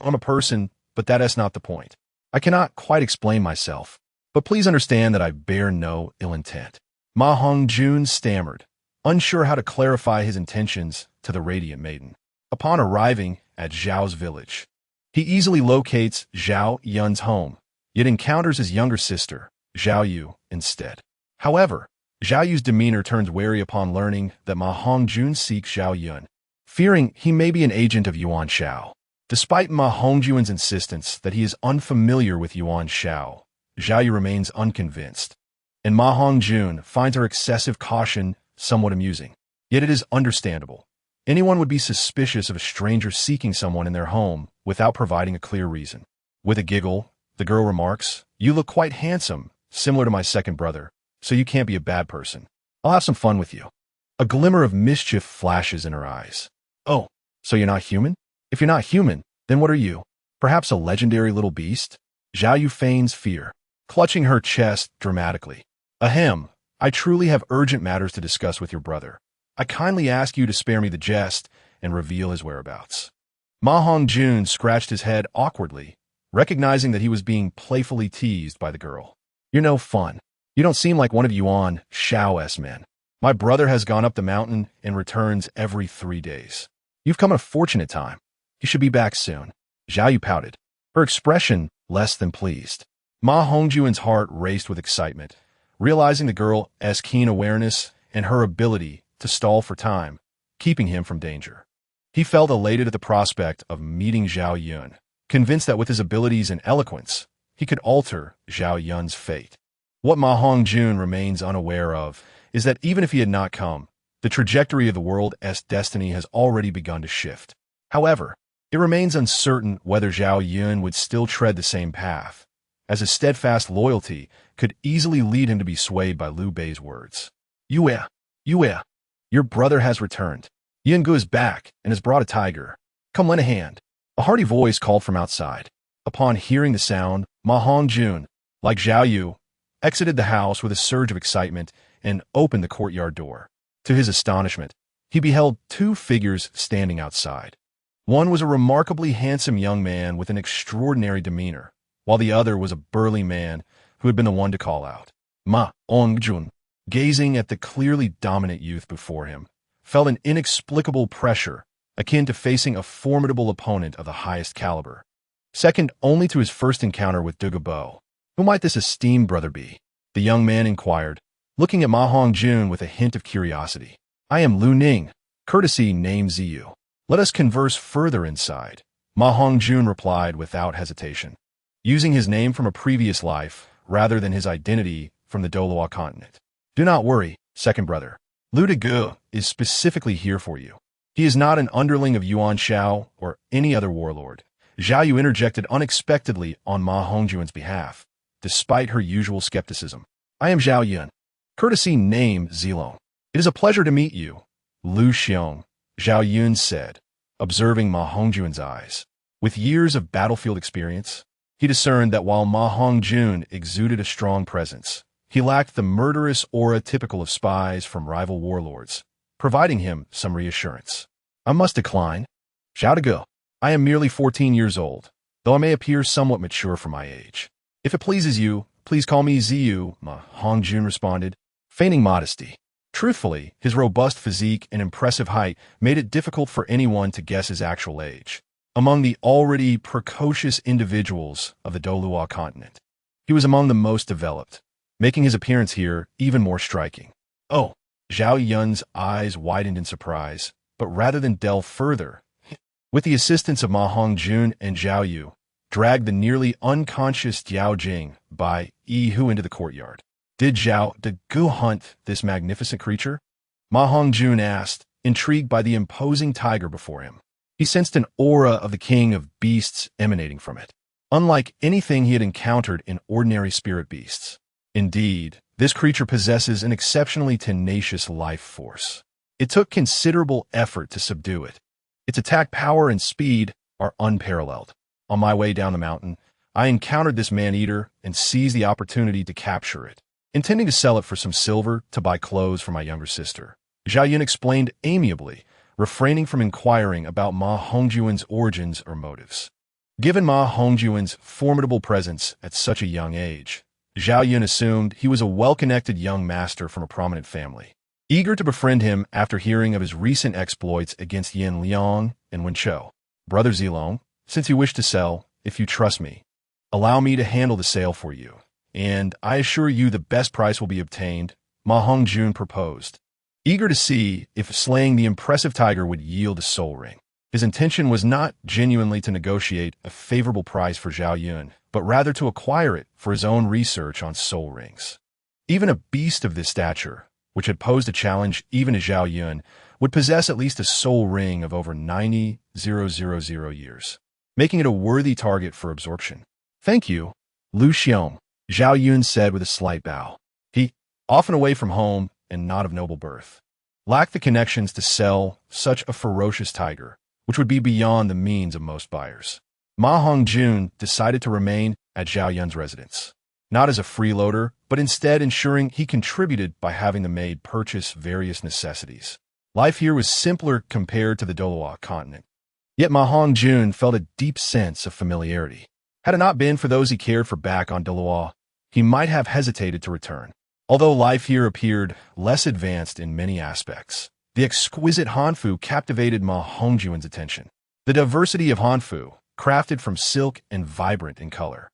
Speaker 1: I'm a person, but that is not the point. I cannot quite explain myself, but please understand that I bear no ill intent." Ma Hongjun stammered, unsure how to clarify his intentions to the radiant maiden. Upon arriving at Zhao's village, he easily locates Zhao Yun's home, yet encounters his younger sister, Zhao Yu, instead. However, Zhao Yu's demeanor turns wary upon learning that Ma Hongjun seeks Zhao Yun, fearing he may be an agent of Yuan Shao. Despite Ma Hongjun's insistence that he is unfamiliar with Yuan Shao, Zhao Yu remains unconvinced, and Ma Hongjun finds her excessive caution somewhat amusing. Yet it is understandable. Anyone would be suspicious of a stranger seeking someone in their home without providing a clear reason. With a giggle, the girl remarks, "You look quite handsome, similar to my second brother, so you can't be a bad person. I'll have some fun with you." A glimmer of mischief flashes in her eyes. "Oh, so you're not human? If you're not human, then what are you? Perhaps a legendary little beast?" Zhao Yu feigns fear, clutching her chest dramatically. "Ahem, I truly have urgent matters to discuss with your brother. I kindly ask you to spare me the jest and reveal his whereabouts." Ma Hongjun scratched his head awkwardly, recognizing that he was being playfully teased by the girl. You're no fun. You don't seem like one of Yuan Shao's men. My brother has gone up the mountain and returns every 3 days. You've come at a fortunate time. You should be back soon. Zhao Yu pouted, her expression less than pleased. Ma Hongjun's heart raced with excitement, realizing the girl's keen awareness and her ability to stall for time, keeping him from danger. He felt elated at the prospect of meeting Zhao Yun, convinced that with his abilities and eloquence, he could alter Zhao Yun's fate. What Ma Hongjun remains unaware of is that even if he had not come, the trajectory of the world's destiny has already begun to shift. However, it remains uncertain whether Zhao Yun would still tread the same path, as his steadfast loyalty could easily lead him to be swayed by Liu Bei's words. Yue, your brother has returned. Yin Gu is back and has brought a tiger. Come lend a hand. A hearty voice called from outside. Upon hearing the sound, Ma Hongjun, like Zhao Yu, exited the house with a surge of excitement and opened the courtyard door. To his astonishment, he beheld 2 figures standing outside. One was a remarkably handsome young man with an extraordinary demeanor, while the other was a burly man who had been the one to call out. Ma Hongjun, gazing at the clearly dominant youth before him, felt an inexplicable pressure akin to facing a formidable opponent of the highest caliber. Second only to his first encounter with Douluo. Who might this esteemed brother be? The young man inquired, looking at Ma Hongjun with a hint of curiosity. I am Lu Ning, courtesy name Ziyu. Let us converse further inside. Ma Hongjun replied without hesitation, using his name from a previous life rather than his identity from the Douluo continent. Do not worry, second brother. Lu Degu is specifically here for you. He is not an underling of Yuan Shao or any other warlord. Zhao Yu interjected unexpectedly on Ma Hongjun's behalf, despite her usual skepticism. I am Zhao Yun, courtesy name Zilong. It is a pleasure to meet you. Lu Xiong, Zhao Yun said, observing Ma Hongjun's eyes. With years of battlefield experience, he discerned that while Ma Hongjun exuded a strong presence, he lacked the murderous aura typical of spies from rival warlords, providing him some reassurance. I must decline. Zhao Degu, I am merely 14 years old, though I may appear somewhat mature for my age. If it pleases you, please call me Ziyu, Ma Hongjun responded, feigning modesty. Truthfully, his robust physique and impressive height made it difficult for anyone to guess his actual age. Among the already precocious individuals of the Douluo continent, he was among the most developed, making his appearance here even more striking. Oh, Zhao Yun's eyes widened in surprise, but rather than delve further, with the assistance of Ma Hongjun and Zhao Yu, dragged the nearly unconscious Diao Jing by Yi Hu into the courtyard. Did Zhao Degu hunt this magnificent creature? Ma Hongjun asked, intrigued by the imposing tiger before him. He sensed an aura of the king of beasts emanating from it, unlike anything he had encountered in ordinary spirit beasts. Indeed, this creature possesses an exceptionally tenacious life force. It took considerable effort to subdue it. Its attack power and speed are unparalleled. On my way down the mountain, I encountered this man-eater and seized the opportunity to capture it, intending to sell it for some silver to buy clothes for my younger sister. Zhao Yun explained amiably, refraining from inquiring about Ma Hongjun's origins or motives. Given Ma Hongjun's formidable presence at such a young age, Zhao Yun assumed he was a well-connected young master from a prominent family, eager to befriend him after hearing of his recent exploits against Yin Liang and Wenchou. Brother Zilong, since you wish to sell, if you trust me, allow me to handle the sale for you, and I assure you the best price will be obtained, Ma Hongjun proposed, eager to see if slaying the impressive tiger would yield a soul ring. His intention was not genuinely to negotiate a favorable price for Zhao Yun, but rather to acquire it for his own research on soul rings. Even a beast of this stature, which had posed a challenge even to Zhao Yun, would possess at least a soul ring of over 90,000 years, making it a worthy target for absorption. Thank you, Lu Xiong, Zhao Yun said with a slight bow. He, often away from home and not of noble birth, lacked the connections to sell such a ferocious tiger, which would be beyond the means of most buyers. Ma Hongjun decided to remain at Zhao Yun's residence, not as a freeloader, but instead ensuring he contributed by having the maid purchase various necessities. Life here was simpler compared to the Douluo continent. Yet Ma Hongjun felt a deep sense of familiarity. Had it not been for those he cared for back on Douluo, he might have hesitated to return. Although life here appeared less advanced in many aspects, the exquisite Hanfu captivated Ma Hongjun's attention. The diversity of Hanfu, crafted from silk and vibrant in color,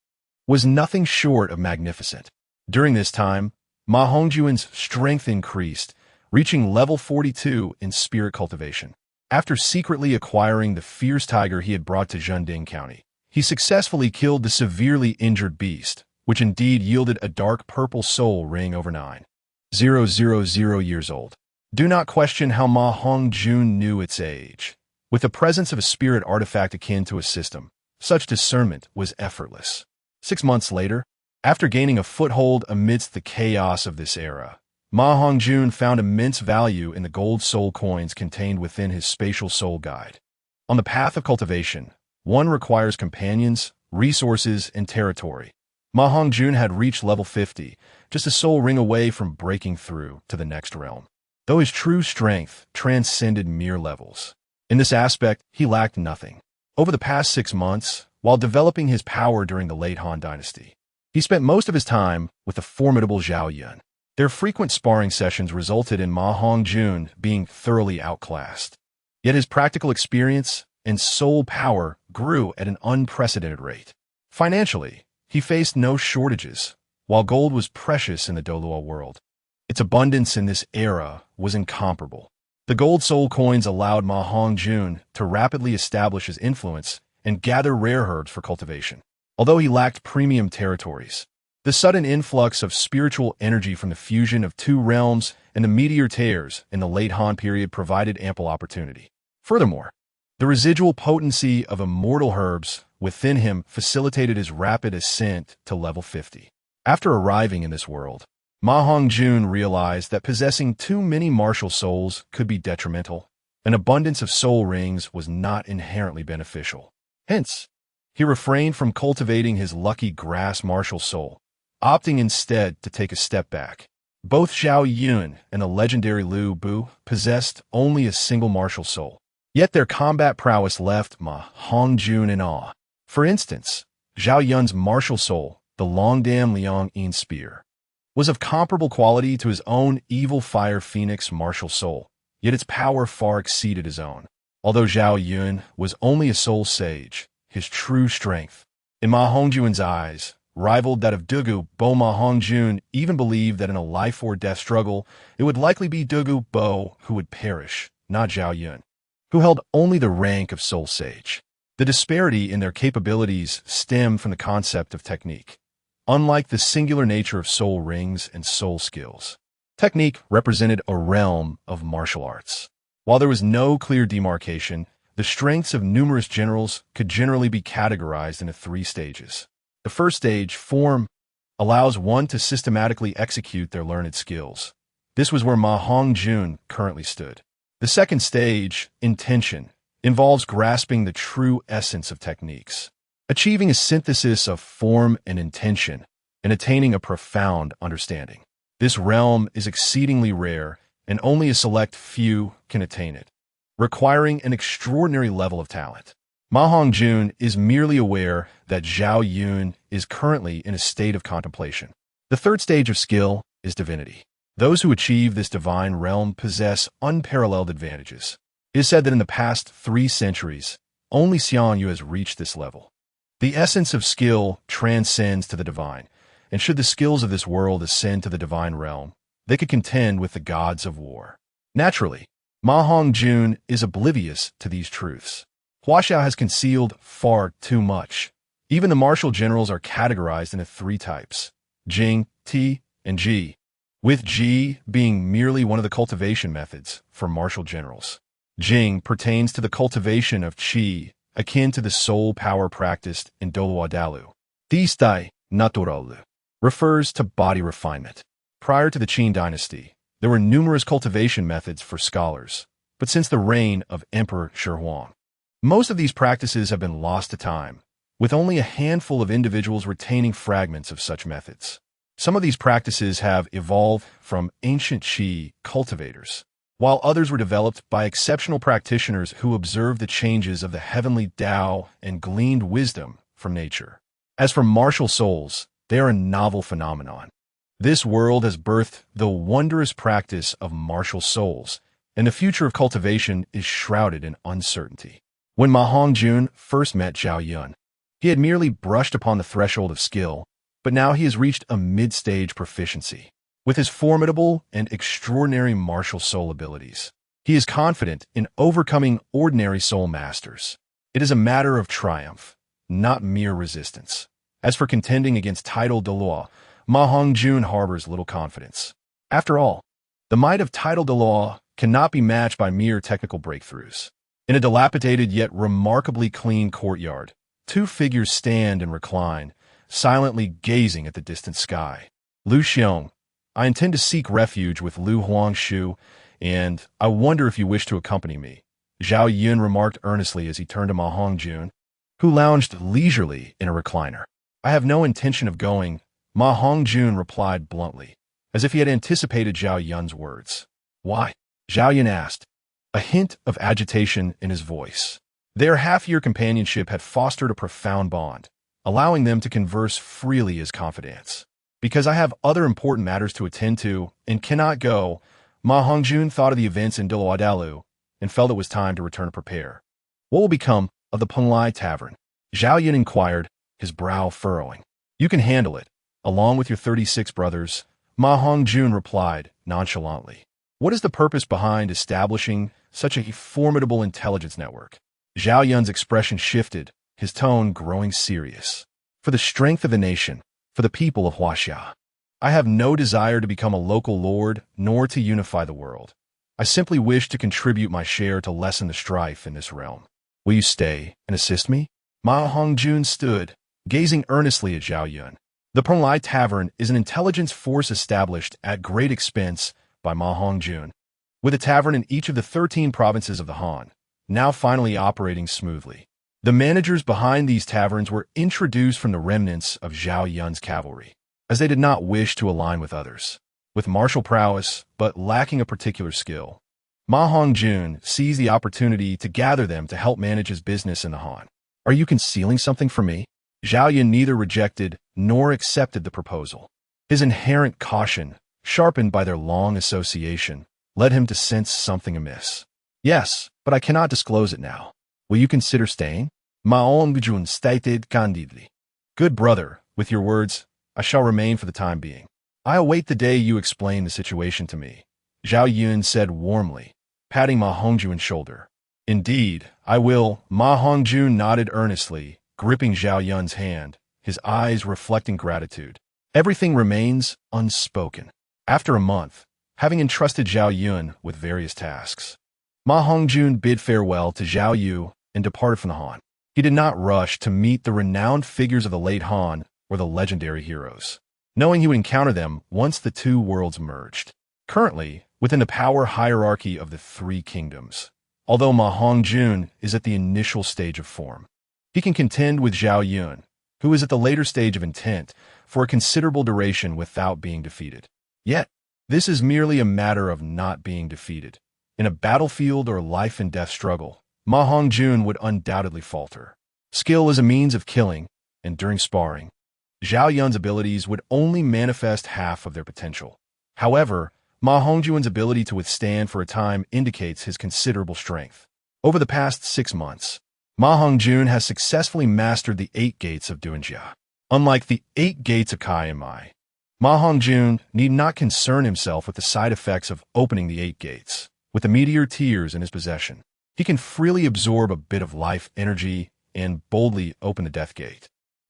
Speaker 1: was nothing short of magnificent. During this time, Ma Hongjun's strength increased, reaching level 42 in spirit cultivation. After secretly acquiring the fierce tiger he had brought to Zhending County, he successfully killed the severely injured beast, which indeed yielded a dark purple soul ring over 9,000 years old. Do not question how Ma Hongjun knew its age. With the presence of a spirit artifact akin to a system, such discernment was effortless. 6 months later, after gaining a foothold amidst the chaos of this era, Ma Hongjun found immense value in the gold soul coins contained within his spatial soul guide. On the path of cultivation, one requires companions, resources, and territory. Ma Hongjun had reached level 50, just a soul ring away from breaking through to the next realm. Though his true strength transcended mere levels, in this aspect, he lacked nothing. Over the past 6 months, while developing his power during the late Han Dynasty, he spent most of his time with the formidable Zhao Yun. Their frequent sparring sessions resulted in Ma Hongjun being thoroughly outclassed. Yet his practical experience and soul power grew at an unprecedented rate. Financially, he faced no shortages, while gold was precious in the Douluo world. Its abundance in this era was incomparable. The gold soul coins allowed Ma Hongjun to rapidly establish his influence and gather rare herbs for cultivation. Although he lacked premium territories, the sudden influx of spiritual energy from the fusion of 2 realms and the meteor tears in the late Han period provided ample opportunity. Furthermore, the residual potency of immortal herbs within him facilitated his rapid ascent to level 50. After arriving in this world, Ma Hongjun realized that possessing too many martial souls could be detrimental. An abundance of soul rings was not inherently beneficial. Hence, he refrained from cultivating his lucky grass martial soul, opting instead to take a step back. Both Zhao Yun and the legendary Liu Bu possessed only a single martial soul, yet their combat prowess left Ma Hongjun in awe. For instance, Zhao Yun's martial soul, the Longdam Liang Yin Spear, was of comparable quality to his own evil fire phoenix martial soul, yet its power far exceeded his own. Although Zhao Yun was only a soul sage, his true strength, in Ma Hongjun's eyes, rivaled that of Douluo. Ma Hongjun even believed that in a life-or-death struggle, it would likely be Douluo who would perish, not Zhao Yun, who held only the rank of soul sage. The disparity in their capabilities stemmed from the concept of technique. Unlike the singular nature of soul rings and soul skills, technique represented a realm of martial arts. While there was no clear demarcation, the strengths of numerous generals could generally be categorized into 3 stages. The first stage, form, allows one to systematically execute their learned skills. This was where Ma Hongjun currently stood. The second stage, intention, involves grasping the true essence of techniques, achieving a synthesis of form and intention, and attaining a profound understanding. This realm is exceedingly rare, and only a select few can attain it, requiring an extraordinary level of talent. Ma Hongjun is merely aware that Zhao Yun is currently in a state of contemplation. The third stage of skill is divinity. Those who achieve this divine realm possess unparalleled advantages. It is said that in the past 3 centuries, only Xian Yu has reached this level. The essence of skill transcends to the divine, and should the skills of this world ascend to the divine realm, they could contend with the gods of war. Naturally, Ma Hongjun is oblivious to these truths. Huaxiao has concealed far too much. Even the martial generals are categorized into 3 types: Jing, Ti, and Ji, with Ji being merely one of the cultivation methods for martial generals. Jing pertains to the cultivation of Qi, akin to the soul power practiced in Douluo Dalu. Ti natural refers to body refinement. Prior to the Qin dynasty, there were numerous cultivation methods for scholars, but since the reign of Emperor Shi Huang, most of these practices have been lost to time, with only a handful of individuals retaining fragments of such methods. Some of these practices have evolved from ancient Qi cultivators, while others were developed by exceptional practitioners who observed the changes of the heavenly Tao and gleaned wisdom from nature. As for martial souls, They are a novel phenomenon. This world has birthed the wondrous practice of martial souls, and the future of cultivation is shrouded in uncertainty. When Ma Hongjun first met Zhao Yun, he had merely brushed upon the threshold of skill, but now he has reached a mid-stage proficiency. With his formidable and extraordinary martial soul abilities, he is confident in overcoming ordinary soul masters. It is a matter of triumph, not mere resistance. As for contending against titled Douluo, Ma Hongjun harbors little confidence. After all, the might of titled Douluo cannot be matched by mere technical breakthroughs. In a dilapidated yet remarkably clean courtyard, two figures stand and recline, silently gazing at the distant sky. Lu Xiong, I intend to seek refuge with Lu Huangshu, and I wonder if you wish to accompany me, Zhao Yun remarked earnestly as he turned to Ma Hongjun, who lounged leisurely in a recliner. I have no intention of going, Ma Hongjun replied bluntly, as if he had anticipated Zhao Yun's words. Why? Zhao Yun asked, a hint of agitation in his voice. Their half-year companionship had fostered a profound bond, allowing them to converse freely as confidants. Because I have other important matters to attend to and cannot go, Ma Hongjun thought of the events in Douluo and felt it was time to return to prepare. What will become of the Penglai Tavern? Zhao Yun inquired, his brow furrowing. You can handle it, along with your 36 brothers, Ma Hongjun replied nonchalantly. What is the purpose behind establishing such a formidable intelligence network? Zhao Yun's expression shifted, his tone growing serious. For the strength of the nation, for the people of Huaxia. I have no desire to become a local lord, nor to unify the world. I simply wish to contribute my share to lessen the strife in this realm. Will you stay and assist me? Ma Hongjun stood, gazing earnestly at Zhao Yun. The Penglai Tavern is an intelligence force established at great expense by Ma Hongjun, with a tavern in each of the 13 provinces of the Han, now finally operating smoothly. The managers behind these taverns were introduced from the remnants of Zhao Yun's cavalry, as they did not wish to align with others, with martial prowess but lacking a particular skill. Ma Hongjun seized the opportunity to gather them to help manage his business in the Han. Are you concealing something from me? Zhao Yun neither rejected nor accepted the proposal. His inherent caution, sharpened by their long association, led him to sense something amiss. Yes, but I cannot disclose it now. Will you consider staying? Ma Hongjun stated candidly. Good brother, with your words, I shall remain for the time being. I await the day you explain the situation to me, Zhao Yun said warmly, patting Ma Hongjun's shoulder. Indeed, I will, Ma Hongjun nodded earnestly, gripping Zhao Yun's hand, his eyes reflecting gratitude. Everything remains unspoken. After a month, having entrusted Zhao Yun with various tasks, Ma Hongjun bid farewell to Zhao Yu and departed from the Han. He did not rush to meet the renowned figures of the late Han or the legendary heroes, knowing he would encounter them once the two worlds merged. Currently, within the power hierarchy of the three kingdoms, although Ma Hongjun is at the initial stage of form, he can contend with Zhao Yun, who is at the later stage of intent, for a considerable duration without being defeated. Yet, this is merely a matter of not being defeated. In a battlefield or life-and-death struggle, Ma Hongjun would undoubtedly falter. Skill is a means of killing, and during sparring, Zhao Yun's abilities would only manifest half of their potential. However, Ma Hongjun's ability to withstand for a time indicates his considerable strength. Over the past 6 months, Ma Hongjun has successfully mastered the 8 gates of Duanjia. Unlike the 8 gates of Kai and Mai, Ma Hongjun need not concern himself with the side effects of opening the 8 gates. With the meteor tears in his possession, he can freely absorb a bit of life energy and boldly open the death gate.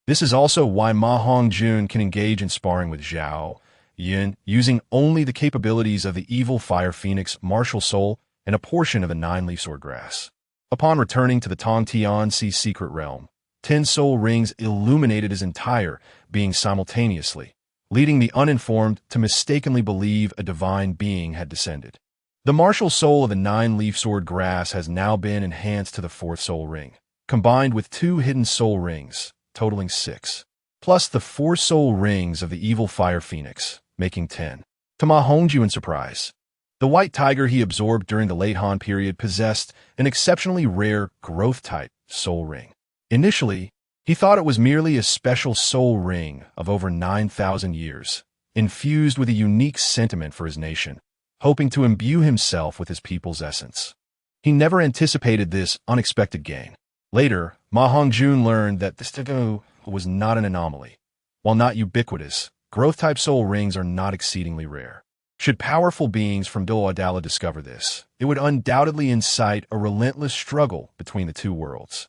Speaker 1: This is also why Ma Hongjun can engage in sparring with Zhao Yun using only the capabilities of the evil Fire Phoenix martial soul and a portion of the 9-leaf swordgrass. Upon returning to the Tongtianxi's secret realm, 10 soul rings illuminated his entire being simultaneously, leading the uninformed to mistakenly believe a divine being had descended. The martial soul of the 9-leaf sword grass has now been enhanced to the 4th soul ring, combined with 2 hidden soul rings, totaling 6, plus the 4 soul rings of the evil Fire Phoenix, making 10. To Ma Hongjun's surprise, the white tiger he absorbed during the late Han period possessed an exceptionally rare growth-type soul ring. Initially, He thought it was merely a special soul ring of over 9,000 years, infused with a unique sentiment for his nation, hoping to imbue himself with his people's essence. He never anticipated this unexpected gain. Later, Ma Hongjun learned that this tattoo was not an anomaly. While not ubiquitous, growth-type soul rings are not exceedingly rare. Should powerful beings from Douluo discover this, it would undoubtedly incite a relentless struggle between the two worlds.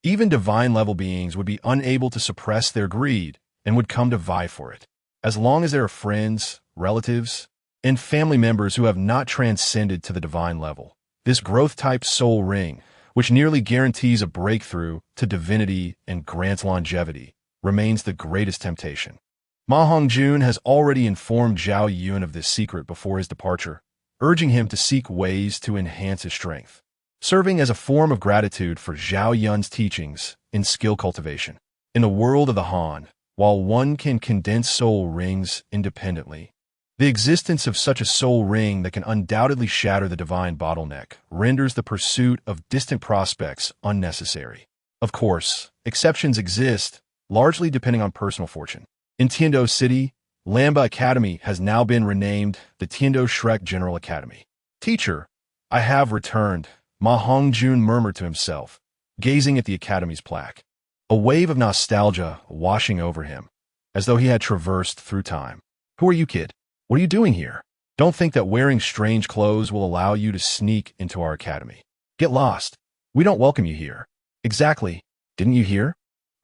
Speaker 1: Even divine-level beings would be unable to suppress their greed and would come to vie for it. As long as there are friends, relatives, and family members who have not transcended to the divine level, this growth-type soul ring, which nearly guarantees a breakthrough to divinity and grants longevity, remains the greatest temptation. Ma Hongjun has already informed Zhao Yun of this secret before his departure, urging him to seek ways to enhance his strength, serving as a form of gratitude for Zhao Yun's teachings in skill cultivation. In the world of the Han, while one can condense soul rings independently, the existence of such a soul ring that can undoubtedly shatter the divine bottleneck renders the pursuit of distant prospects unnecessary. Of course, exceptions exist, largely depending on personal fortune. In Tiando City, Lamba Academy has now been renamed the Tiando Shrek General Academy. "Teacher, I have returned," Ma Hongjun murmured to himself, gazing at the academy's plaque. A wave of nostalgia washing over him, as though he had traversed through time. "Who are you, kid? What are you doing here? Don't think that wearing strange clothes will allow you to sneak into our academy. Get lost. We don't welcome you here." "Exactly. Didn't you hear?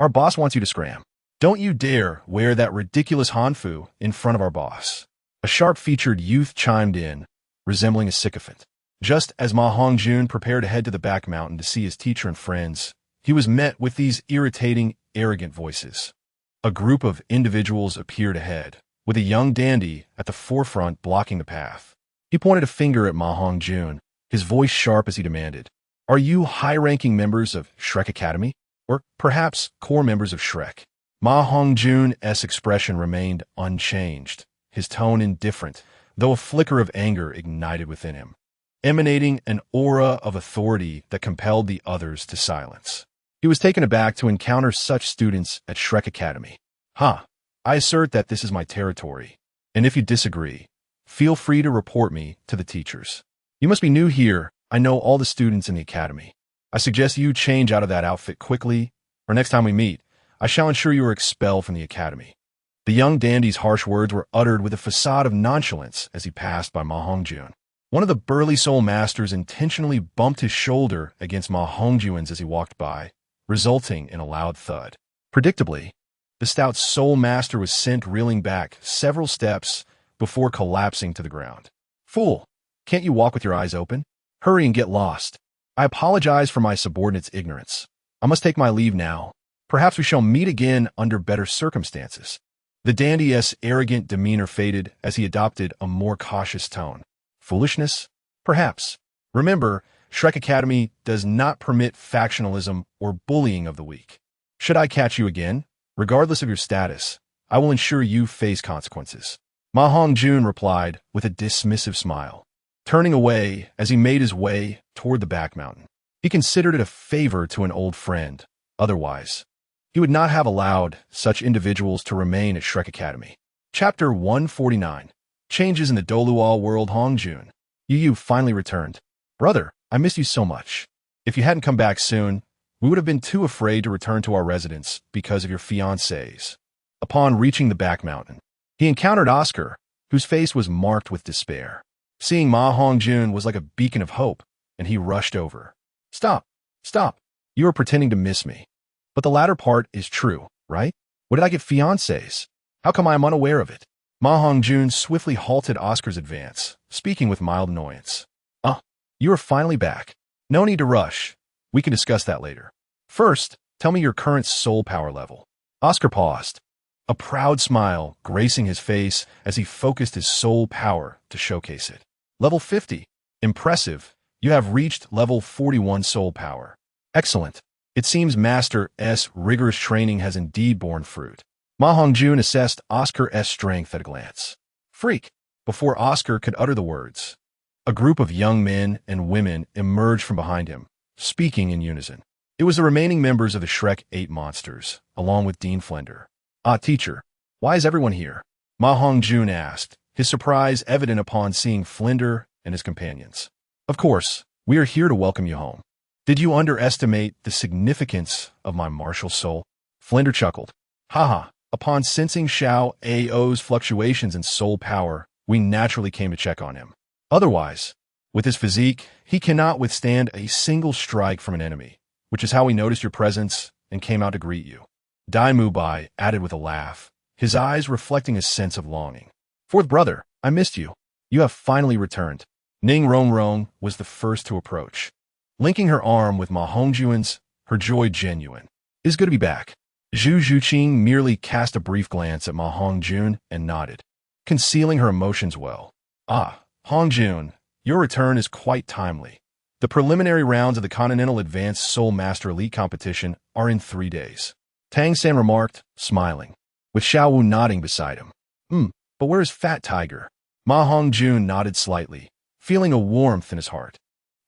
Speaker 1: Our boss wants you to scram. Don't you dare wear that ridiculous hanfu in front of our boss." A sharp-featured youth chimed in, resembling a sycophant. Just as Ma Hongjun prepared to head to the back mountain to see his teacher and friends, he was met with these irritating, arrogant voices. A group of individuals appeared ahead, with a young dandy at the forefront blocking the path. He pointed a finger at Ma Hongjun, his voice sharp as he demanded, "Are you high-ranking members of Shrek Academy? Or perhaps core members of Shrek?" Ma Hongjun's expression remained unchanged, his tone indifferent, though a flicker of anger ignited within him, emanating an aura of authority that compelled the others to silence. He was taken aback to encounter such students at Shrek Academy. "Ha! I assert that this is my territory, and if you disagree, feel free to report me to the teachers. You must be new here. I know all the students in the academy. I suggest you change out of that outfit quickly, or next time we meet, I shall ensure you are expelled from the academy." The young dandy's harsh words were uttered with a facade of nonchalance as he passed by Ma Hongjun. One of the burly soul masters intentionally bumped his shoulder against Ma Hongjun's as he walked by, resulting in a loud thud. Predictably, the stout soul master was sent reeling back several steps before collapsing to the ground. "Fool! Can't you walk with your eyes open? Hurry and get lost. I apologize for my subordinate's ignorance. I must take my leave now. Perhaps we shall meet again under better circumstances." The dandy's arrogant demeanor faded as he adopted a more cautious tone. "Foolishness? Perhaps. Remember, Shrek Academy does not permit factionalism or bullying of the weak. Should I catch you again, regardless of your status, I will ensure you face consequences." Ma Hongjun replied with a dismissive smile, turning away as he made his way toward the back mountain. He considered it a favor to an old friend. Otherwise, he would not have allowed such individuals to remain at Shrek Academy. Chapter 149. Changes in the Douluo world. Hongjun. "You finally returned. Brother, I miss you so much. If you hadn't come back soon, we would have been too afraid to return to our residence because of your fiancés." Upon reaching the back mountain, he encountered Oscar, whose face was marked with despair. Seeing Ma Hongjun was like a beacon of hope, and he rushed over. Stop! Stop! You are pretending to miss me. But the latter part is true, right? What did I get fiancés? How come I am unaware of it?" Ma Hongjun swiftly halted Oscar's advance, speaking with mild annoyance. You are finally back. No need to rush. We can discuss that later. First, tell me your current soul power level." Oscar paused, a proud smile gracing his face as he focused his soul power to showcase it. "Level 50. Impressive. You have reached level 41 soul power. Excellent. It seems Master S. rigorous training has indeed borne fruit." Ma Hongjun assessed Oscar's strength at a glance. "Freak!" Before Oscar could utter the words, a group of young men and women emerged from behind him, speaking in unison. It was the remaining members of the Shrek 8 monsters, along with Dean Flender. "Ah, teacher, why is everyone here?" Ma Hongjun asked, his surprise evident upon seeing Flender and his companions. "Of course, we are here to welcome you home. Did you underestimate the significance of my martial soul?" Flender chuckled. "Haha, upon sensing Xiao Ao's fluctuations in soul power, we naturally came to check on him. Otherwise, with his physique, he cannot withstand a single strike from an enemy, which is how we noticed your presence and came out to greet you." Dai Mubai added with a laugh, his eyes reflecting a sense of longing. "Fourth brother, I missed you. You have finally returned." Ning Rongrong was the first to approach. Linking her arm with Ma Hongjun's, her joy genuine. "It is good to be back." Zhu Zhuqing merely cast a brief glance at Ma Hongjun and nodded, concealing her emotions well. "Ah, Hongjun, your return is quite timely. The preliminary rounds of the Continental Advanced Soul Master Elite competition are in 3 days." Tang San remarked, smiling, with Xiao Wu nodding beside him. But where is Fat Tiger?" Ma Hongjun nodded slightly, feeling a warmth in his heart.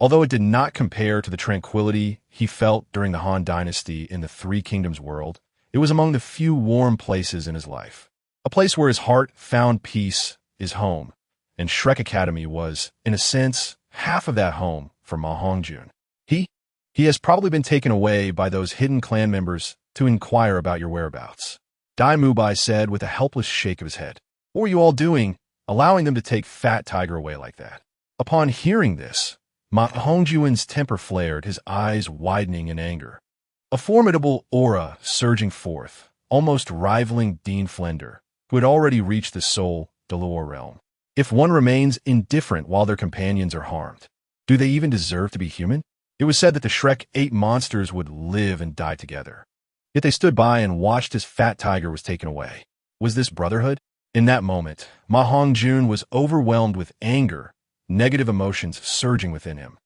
Speaker 1: Although it did not compare to the tranquility he felt during the Han Dynasty in the Three Kingdoms world, it was among the few warm places in his life. A place where his heart found peace is home, and Shrek Academy was, in a sense, half of that home for Ma Hongjun. He has probably been taken away by those hidden clan members to inquire about your whereabouts," Dai Mubai said with a helpless shake of his head. "What were you all doing, allowing them to take Fat Tiger away like that?" Upon hearing this, Ma Hongjun's temper flared, his eyes widening in anger. A formidable aura surging forth, almost rivaling Dean Flender, who had already reached the soul Douluo realm. If one remains indifferent while their companions are harmed, do they even deserve to be human? It was said that the Shrek 8 monsters would live and die together. Yet they stood by and watched as Fat Tiger was taken away. Was this brotherhood? In that moment, Ma Hongjun was overwhelmed with anger, negative emotions surging within him.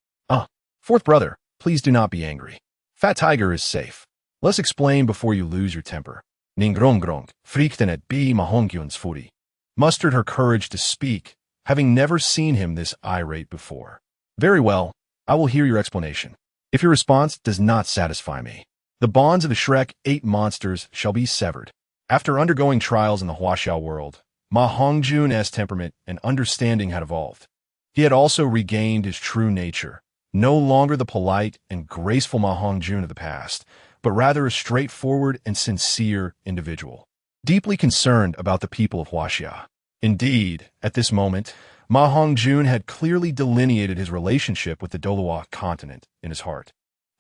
Speaker 1: Fourth brother, please do not be angry. Fat Tiger is safe. Let's explain before you lose your temper." Ning Rongrong, frykten at B. Ma Hongjun's fury, mustered her courage to speak, having never seen him this irate before. "Very well, I will hear your explanation. If your response does not satisfy me, the bonds of the Shrek 8 monsters shall be severed." After undergoing trials in the Huaxiao world, Ma Hongjun's temperament and understanding had evolved. He had also regained his true nature, no longer the polite and graceful Ma Hongjun of the past, but rather a straightforward and sincere individual, deeply concerned about the people of Huaxia. Indeed, at this moment, Ma Hongjun had clearly delineated his relationship with the Douluo continent in his heart.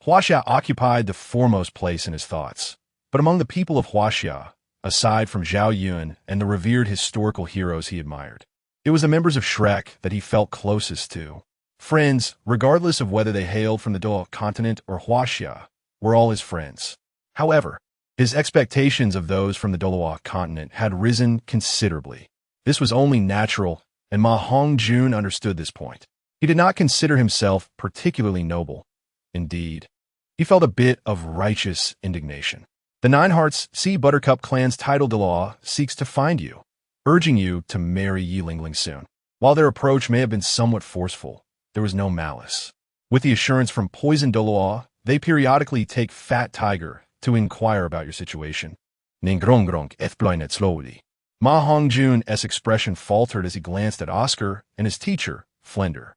Speaker 1: Huaxia occupied the foremost place in his thoughts, but among the people of Huaxia, aside from Zhao Yun and the revered historical heroes he admired, it was the members of Shrek that he felt closest to. Friends, regardless of whether they hailed from the Douluo continent or Huaxia, were all his friends. However, his expectations of those from the Douluo continent had risen considerably. This was only natural, and Ma Hongjun understood this point. He did not consider himself particularly noble. Indeed, he felt a bit of righteous indignation. "The Nine Hearts Sea Buttercup clan's title Douluo seeks to find you, urging you to marry Yi Lingling soon." While their approach may have been somewhat forceful, there was no malice. With the assurance from Poison Douluo, they periodically take Fat Tiger to inquire about your situation. Ning Rongrong ethbloinet slowly. Ma Hongjun's expression faltered as he glanced at Oscar and his teacher, Flender.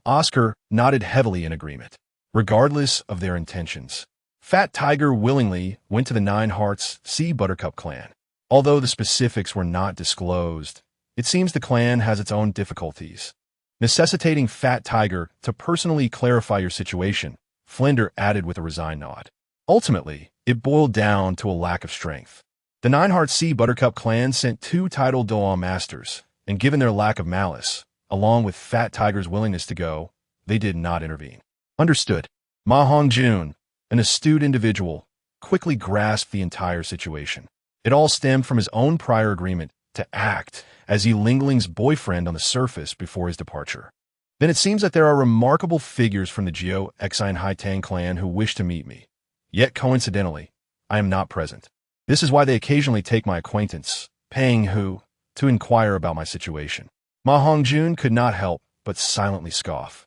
Speaker 1: Oscar nodded heavily in agreement. Regardless of their intentions, Fat Tiger willingly went to the Nine Hearts Sea Buttercup clan. Although the specifics were not disclosed, it seems the clan has its own difficulties, necessitating Fat Tiger to personally clarify your situation, Flender added with a resigned nod. Ultimately, it boiled down to a lack of strength. The Nine Hearts Sea Buttercup clan sent 2 titled Douluo masters, and given their lack of malice, along with Fat Tiger's willingness to go, they did not intervene. Understood. Ma Hongjun, an astute individual, quickly grasped the entire situation. It all stemmed from his own prior agreement to act as Yi Lingling's boyfriend on the surface before his departure. Then it seems that there are remarkable figures from the Jiao Exine Haitang clan who wish to meet me. Yet coincidentally, I am not present. This is why they occasionally take my acquaintance, Pang Hu, to inquire about my situation. Ma Hongjun could not help but silently scoff.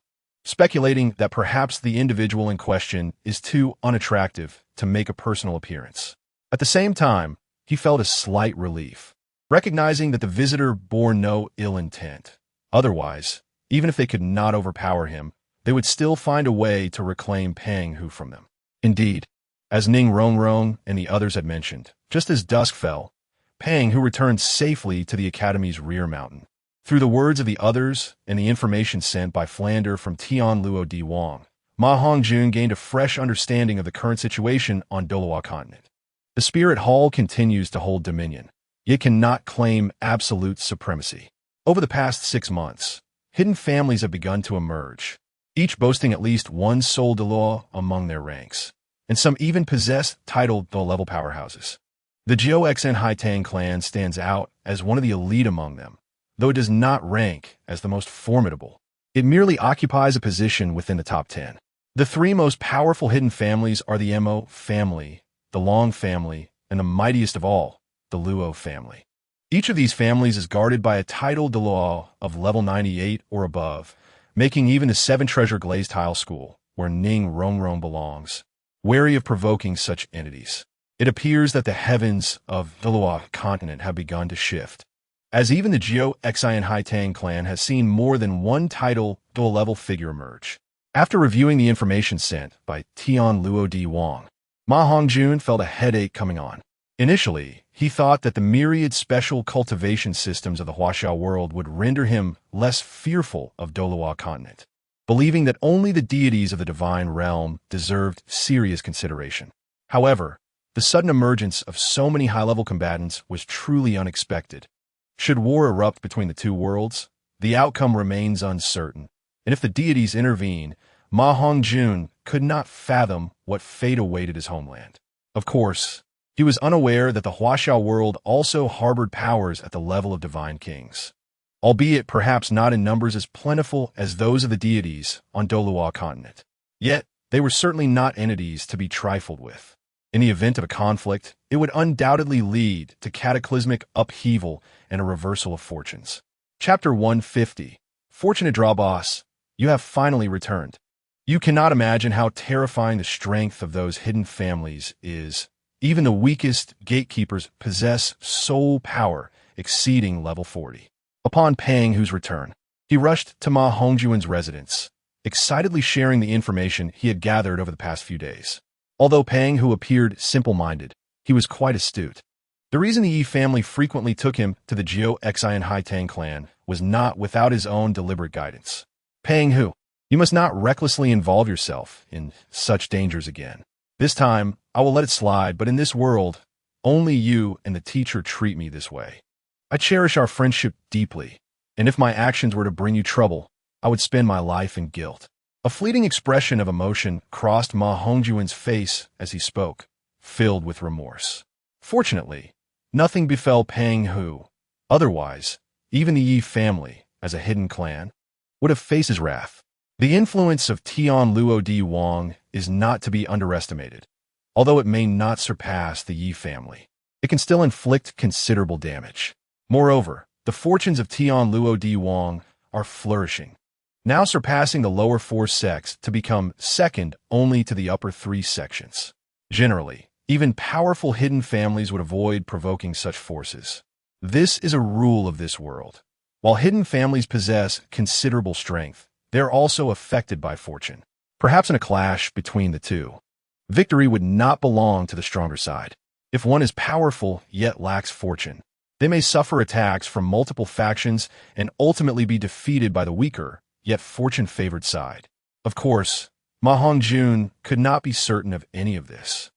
Speaker 1: speculating that perhaps the individual in question is too unattractive to make a personal appearance. At the same time, he felt a slight relief, recognizing that the visitor bore no ill intent. Otherwise, even if they could not overpower him, they would still find a way to reclaim Pang Hu from them. Indeed, as Ning Rongrong and the others had mentioned, just as dusk fell, Pang Hu returned safely to the Academy's rear mountain. Through the words of the others and the information sent by Flander from Tianluo Di Wang, Ma Hongjun gained a fresh understanding of the current situation on Douluo continent. The Spirit Hall continues to hold dominion. It cannot claim absolute supremacy. Over the past 6 months, hidden families have begun to emerge, each boasting at least one sole Douluo among their ranks, and some even possess titled Douluo-level powerhouses. The Jiao Xen Haitang clan stands out as one of the elite among them, though it does not rank as the most formidable. It merely occupies a position within the top 10. The 3 most powerful hidden families are the Mo family, the Long family, and the mightiest of all, the Luo family. Each of these families is guarded by a titled Douluo of level 98 or above, making even the 7 Treasure Glazed Tile School, where Ning Rongrong belongs, wary of provoking such entities. It appears that the heavens of the Douluo continent have begun to shift, as even the Jiao Xen Haitang clan has seen more than one title Douluo-level figure emerge. After reviewing the information sent by Tianluo Di Wang, Ma Hongjun felt a headache coming on. Initially, he thought that the myriad special cultivation systems of the Huaxiao world would render him less fearful of Douluo continent, believing that only the deities of the divine realm deserved serious consideration. However, the sudden emergence of so many high-level combatants was truly unexpected. Should war erupt between the 2 worlds, the outcome remains uncertain, and if the deities intervene, Ma Hongjun could not fathom what fate awaited his homeland. Of course, he was unaware that the Huaxiao world also harbored powers at the level of divine kings, albeit perhaps not in numbers as plentiful as those of the deities on Douluo continent. Yet, they were certainly not entities to be trifled with. In the event of a conflict, it would undoubtedly lead to cataclysmic upheaval and a reversal of fortunes. Chapter 150. Fortunate Draw Boss, you have finally returned. You cannot imagine how terrifying the strength of those hidden families is. Even the weakest gatekeepers possess soul power exceeding level 40. Upon Pang Hu's return, he rushed to Ma Hongjun's residence, excitedly sharing the information he had gathered over the past few days. Although Pang Hu appeared simple-minded, he was quite astute. The reason the Yi family frequently took him to the Jiao Xen Haitang clan was not without his own deliberate guidance. Pang Hu, you must not recklessly involve yourself in such dangers again. This time, I will let it slide, but in this world, only you and the teacher treat me this way. I cherish our friendship deeply, and if my actions were to bring you trouble, I would spend my life in guilt. A fleeting expression of emotion crossed Ma Hongjun's face as he spoke, filled with remorse. Fortunately, nothing befell Pang Hu. Otherwise, even the Yi family, as a hidden clan, would have faced his wrath. The influence of Tianluo Di Wang is not to be underestimated. Although it may not surpass the Yi family, it can still inflict considerable damage. Moreover, the fortunes of Tianluo Di Wang are flourishing, now surpassing the lower 4 sects to become second only to the upper 3 sections. Generally, even powerful hidden families would avoid provoking such forces. This is a rule of this world. While hidden families possess considerable strength, they are also affected by fortune. Perhaps in a clash between the 2, victory would not belong to the stronger side. If one is powerful yet lacks fortune, they may suffer attacks from multiple factions and ultimately be defeated by the weaker, yet fortune-favored side. Of course, Ma Hongjun could not be certain of any of this,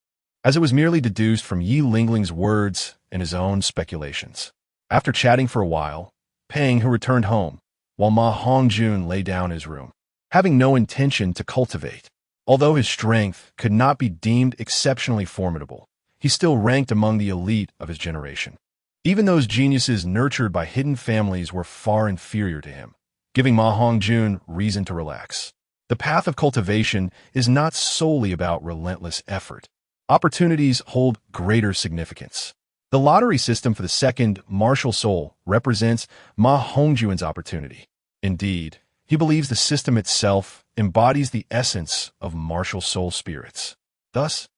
Speaker 1: as it was merely deduced from Yi Lingling's words and his own speculations. After chatting for a while, Pang Hu returned home, while Ma Hongjun lay down in his room, having no intention to cultivate. Although his strength could not be deemed exceptionally formidable, he still ranked among the elite of his generation. Even those geniuses nurtured by hidden families were far inferior to him, giving Ma Hongjun reason to relax. The path of cultivation is not solely about relentless effort. Opportunities hold greater significance. The lottery system for the second martial soul represents Ma Hongjun's opportunity. Indeed, he believes the system itself embodies the essence of martial soul spirits. Thus,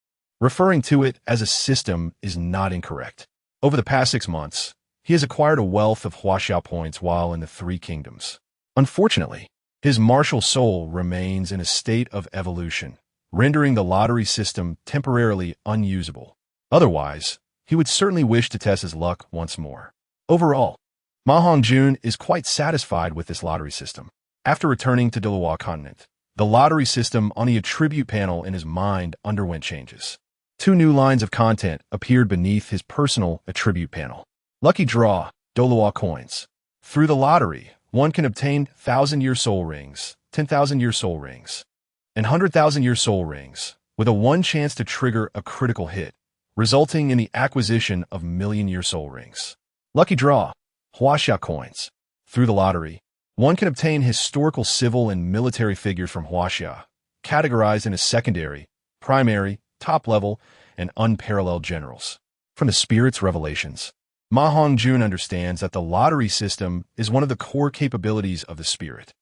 Speaker 1: referring to it as a system is not incorrect. Over the past 6 months, he has acquired a wealth of Huaxiao points while in the Three Kingdoms. Unfortunately, his martial soul remains in a state of evolution, rendering the lottery system temporarily unusable. Otherwise, he would certainly wish to test his luck once more. Overall, Ma Hongjun is quite satisfied with this lottery system. After returning to Douluo continent, the lottery system on the attribute panel in his mind underwent changes. 2 new lines of content appeared beneath his personal attribute panel. Lucky Draw, Douluo coins. Through the lottery, one can obtain 1,000-year soul rings, 10,000-year soul rings, and 100,000-year soul rings, with a 1 chance to trigger a critical hit, resulting in the acquisition of million-year soul rings. Lucky Draw, Huaxia coins. Through the lottery, one can obtain historical civil and military figures from Huaxia, categorized into secondary, primary, top-level, and unparalleled generals. From the Spirit's revelations, Ma Hongjun understands that the lottery system is one of the core capabilities of the Spirit.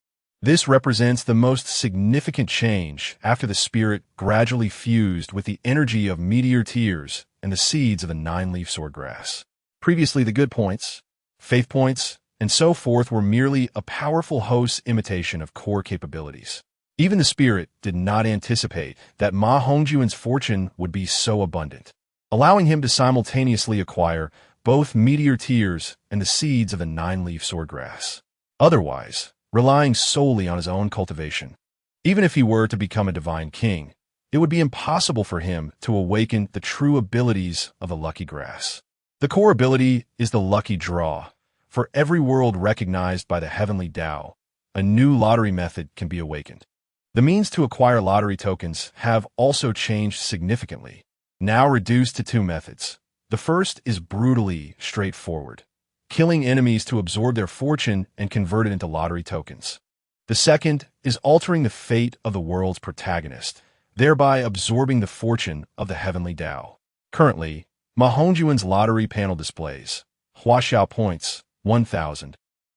Speaker 1: This represents the most significant change after the Spirit gradually fused with the energy of meteor tears and the seeds of the 9-leaf swordgrass. Previously, the good points, faith points, and so forth were merely a powerful host's imitation of core capabilities. Even the Spirit did not anticipate that Ma Hongjun's fortune would be so abundant, allowing him to simultaneously acquire both meteor tears and the seeds of the 9-leaf swordgrass. Otherwise, relying solely on his own cultivation, even if he were to become a divine king, it would be impossible for him to awaken the true abilities of the lucky grass. The core ability is the lucky draw. For every world recognized by the heavenly Tao, a new lottery method can be awakened. The means to acquire lottery tokens have also changed significantly, now reduced to 2 methods. The first is brutally straightforward, killing enemies to absorb their fortune and convert it into lottery tokens. The second is altering the fate of the world's protagonist, thereby absorbing the fortune of the heavenly Tao. Currently, Ma Hongjun's lottery panel displays Huaxiao points, 1,000.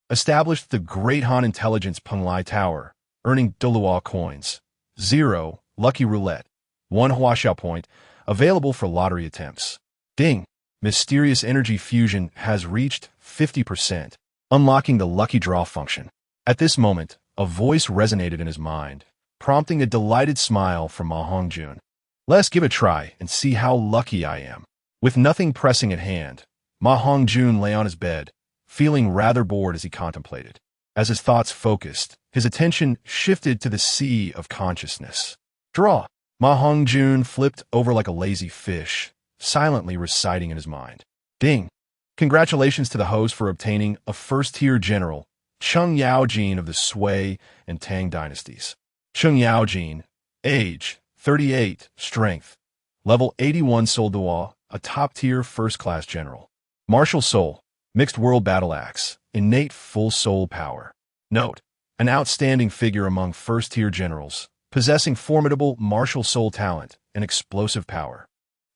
Speaker 1: Established the Great Han Intelligence Penglai Tower, earning Douluo coins. 0. Lucky Roulette, 1 Huaxiao point, available for lottery attempts. Ding! Mysterious energy fusion has reached 50%, unlocking the lucky draw function. At this moment, a voice resonated in his mind, prompting a delighted smile from Ma Hongjun. Let's give it a try and see how lucky I am. With nothing pressing at hand, Ma Hongjun lay on his bed, feeling rather bored as he contemplated. As his thoughts focused, his attention shifted to the sea of consciousness. Draw! Ma Hongjun flipped over like a lazy fish, silently reciting in his mind. Ding! Congratulations to the host for obtaining a first-tier general, Cheng Yaojin of the Sui and Tang dynasties. Cheng Yaojin, age, 38, strength, level 81 Soul Duo, a top-tier first-class general. Martial soul, mixed world battle axe, innate full soul power. Note, an outstanding figure among first-tier generals, possessing formidable martial soul talent and explosive power.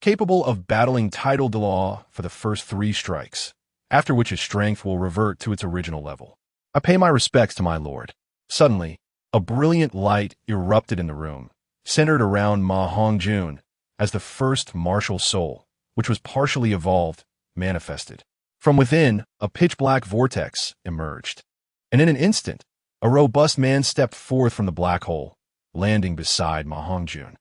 Speaker 1: Capable of battling Tidal Douluo for the first 3 strikes, after which his strength will revert to its original level. I pay my respects to my lord. Suddenly, a brilliant light erupted in the room, centered around Ma Hongjun, as the first martial soul, which was partially evolved, manifested. From within, a pitch-black vortex emerged, and in an instant, a robust man stepped forth from the black hole, landing beside Ma Hongjun.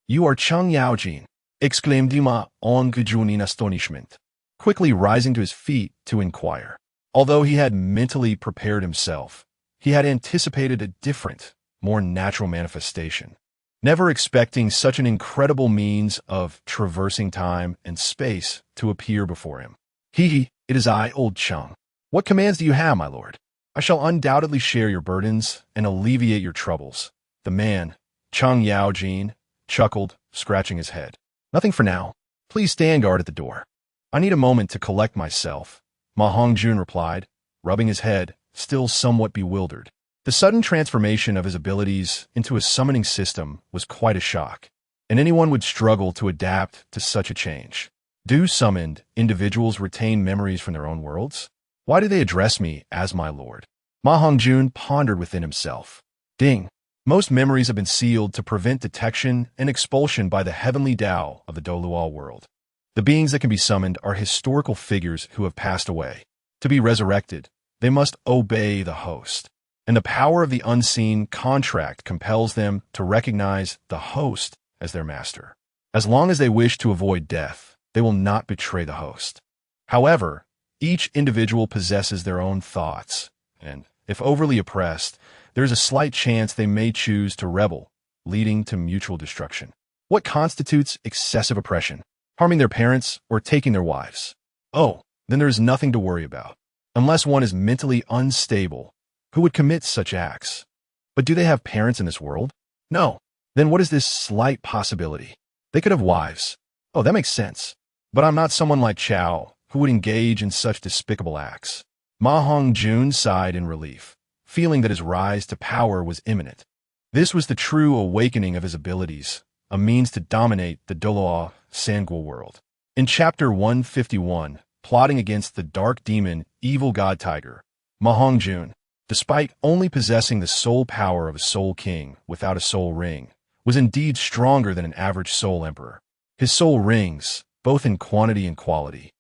Speaker 1: You are Cheng Yaojin, exclaimed Ma Hongjun in astonishment, quickly rising to his feet to inquire. Although he had mentally prepared himself, he had anticipated a different, more natural manifestation, never expecting such an incredible means of traversing time and space to appear before him. It is I, old Cheng. What commands do you have, my lord? I shall undoubtedly share your burdens and alleviate your troubles. The man, Cheng Yaojin, chuckled, scratching his head. Nothing for now. Please stand guard at the door. I need a moment to collect myself, Ma Hongjun replied, rubbing his head, still somewhat bewildered. The sudden transformation of his abilities into a summoning system was quite a shock, and anyone would struggle to adapt to such a change. Do summoned individuals retain memories from their own worlds? Why do they address me as my lord? Ma Hongjun pondered within himself. Ding! Most memories have been sealed to prevent detection and expulsion by the heavenly Tao of the Douluo world. The beings that can be summoned are historical figures who have passed away. To be resurrected, they must obey the host, and the power of the unseen contract compels them to recognize the host as their master. As long as they wish to avoid death, they will not betray the host. However, each individual possesses their own thoughts, and if overly oppressed, there is a slight chance they may choose to rebel, leading to mutual destruction. What constitutes excessive oppression? Harming their parents or taking their wives? Oh, then there is nothing to worry about. Unless one is mentally unstable, who would commit such acts? But do they have parents in this world? No. Then what is this slight possibility? They could have wives. Oh, that makes sense. But I'm not someone like Chao, who would engage in such despicable acts. Ma Hongjun sighed in relief, feeling that his rise to power was imminent. This was the true awakening of his abilities, a means to dominate the Douluo Sangguo world. In Chapter 151, plotting against the dark demon, evil god tiger, Ma Hongjun, despite only possessing the soul power of a soul king without a soul ring, was indeed stronger than an average soul emperor. His soul rings, both in quantity and quality,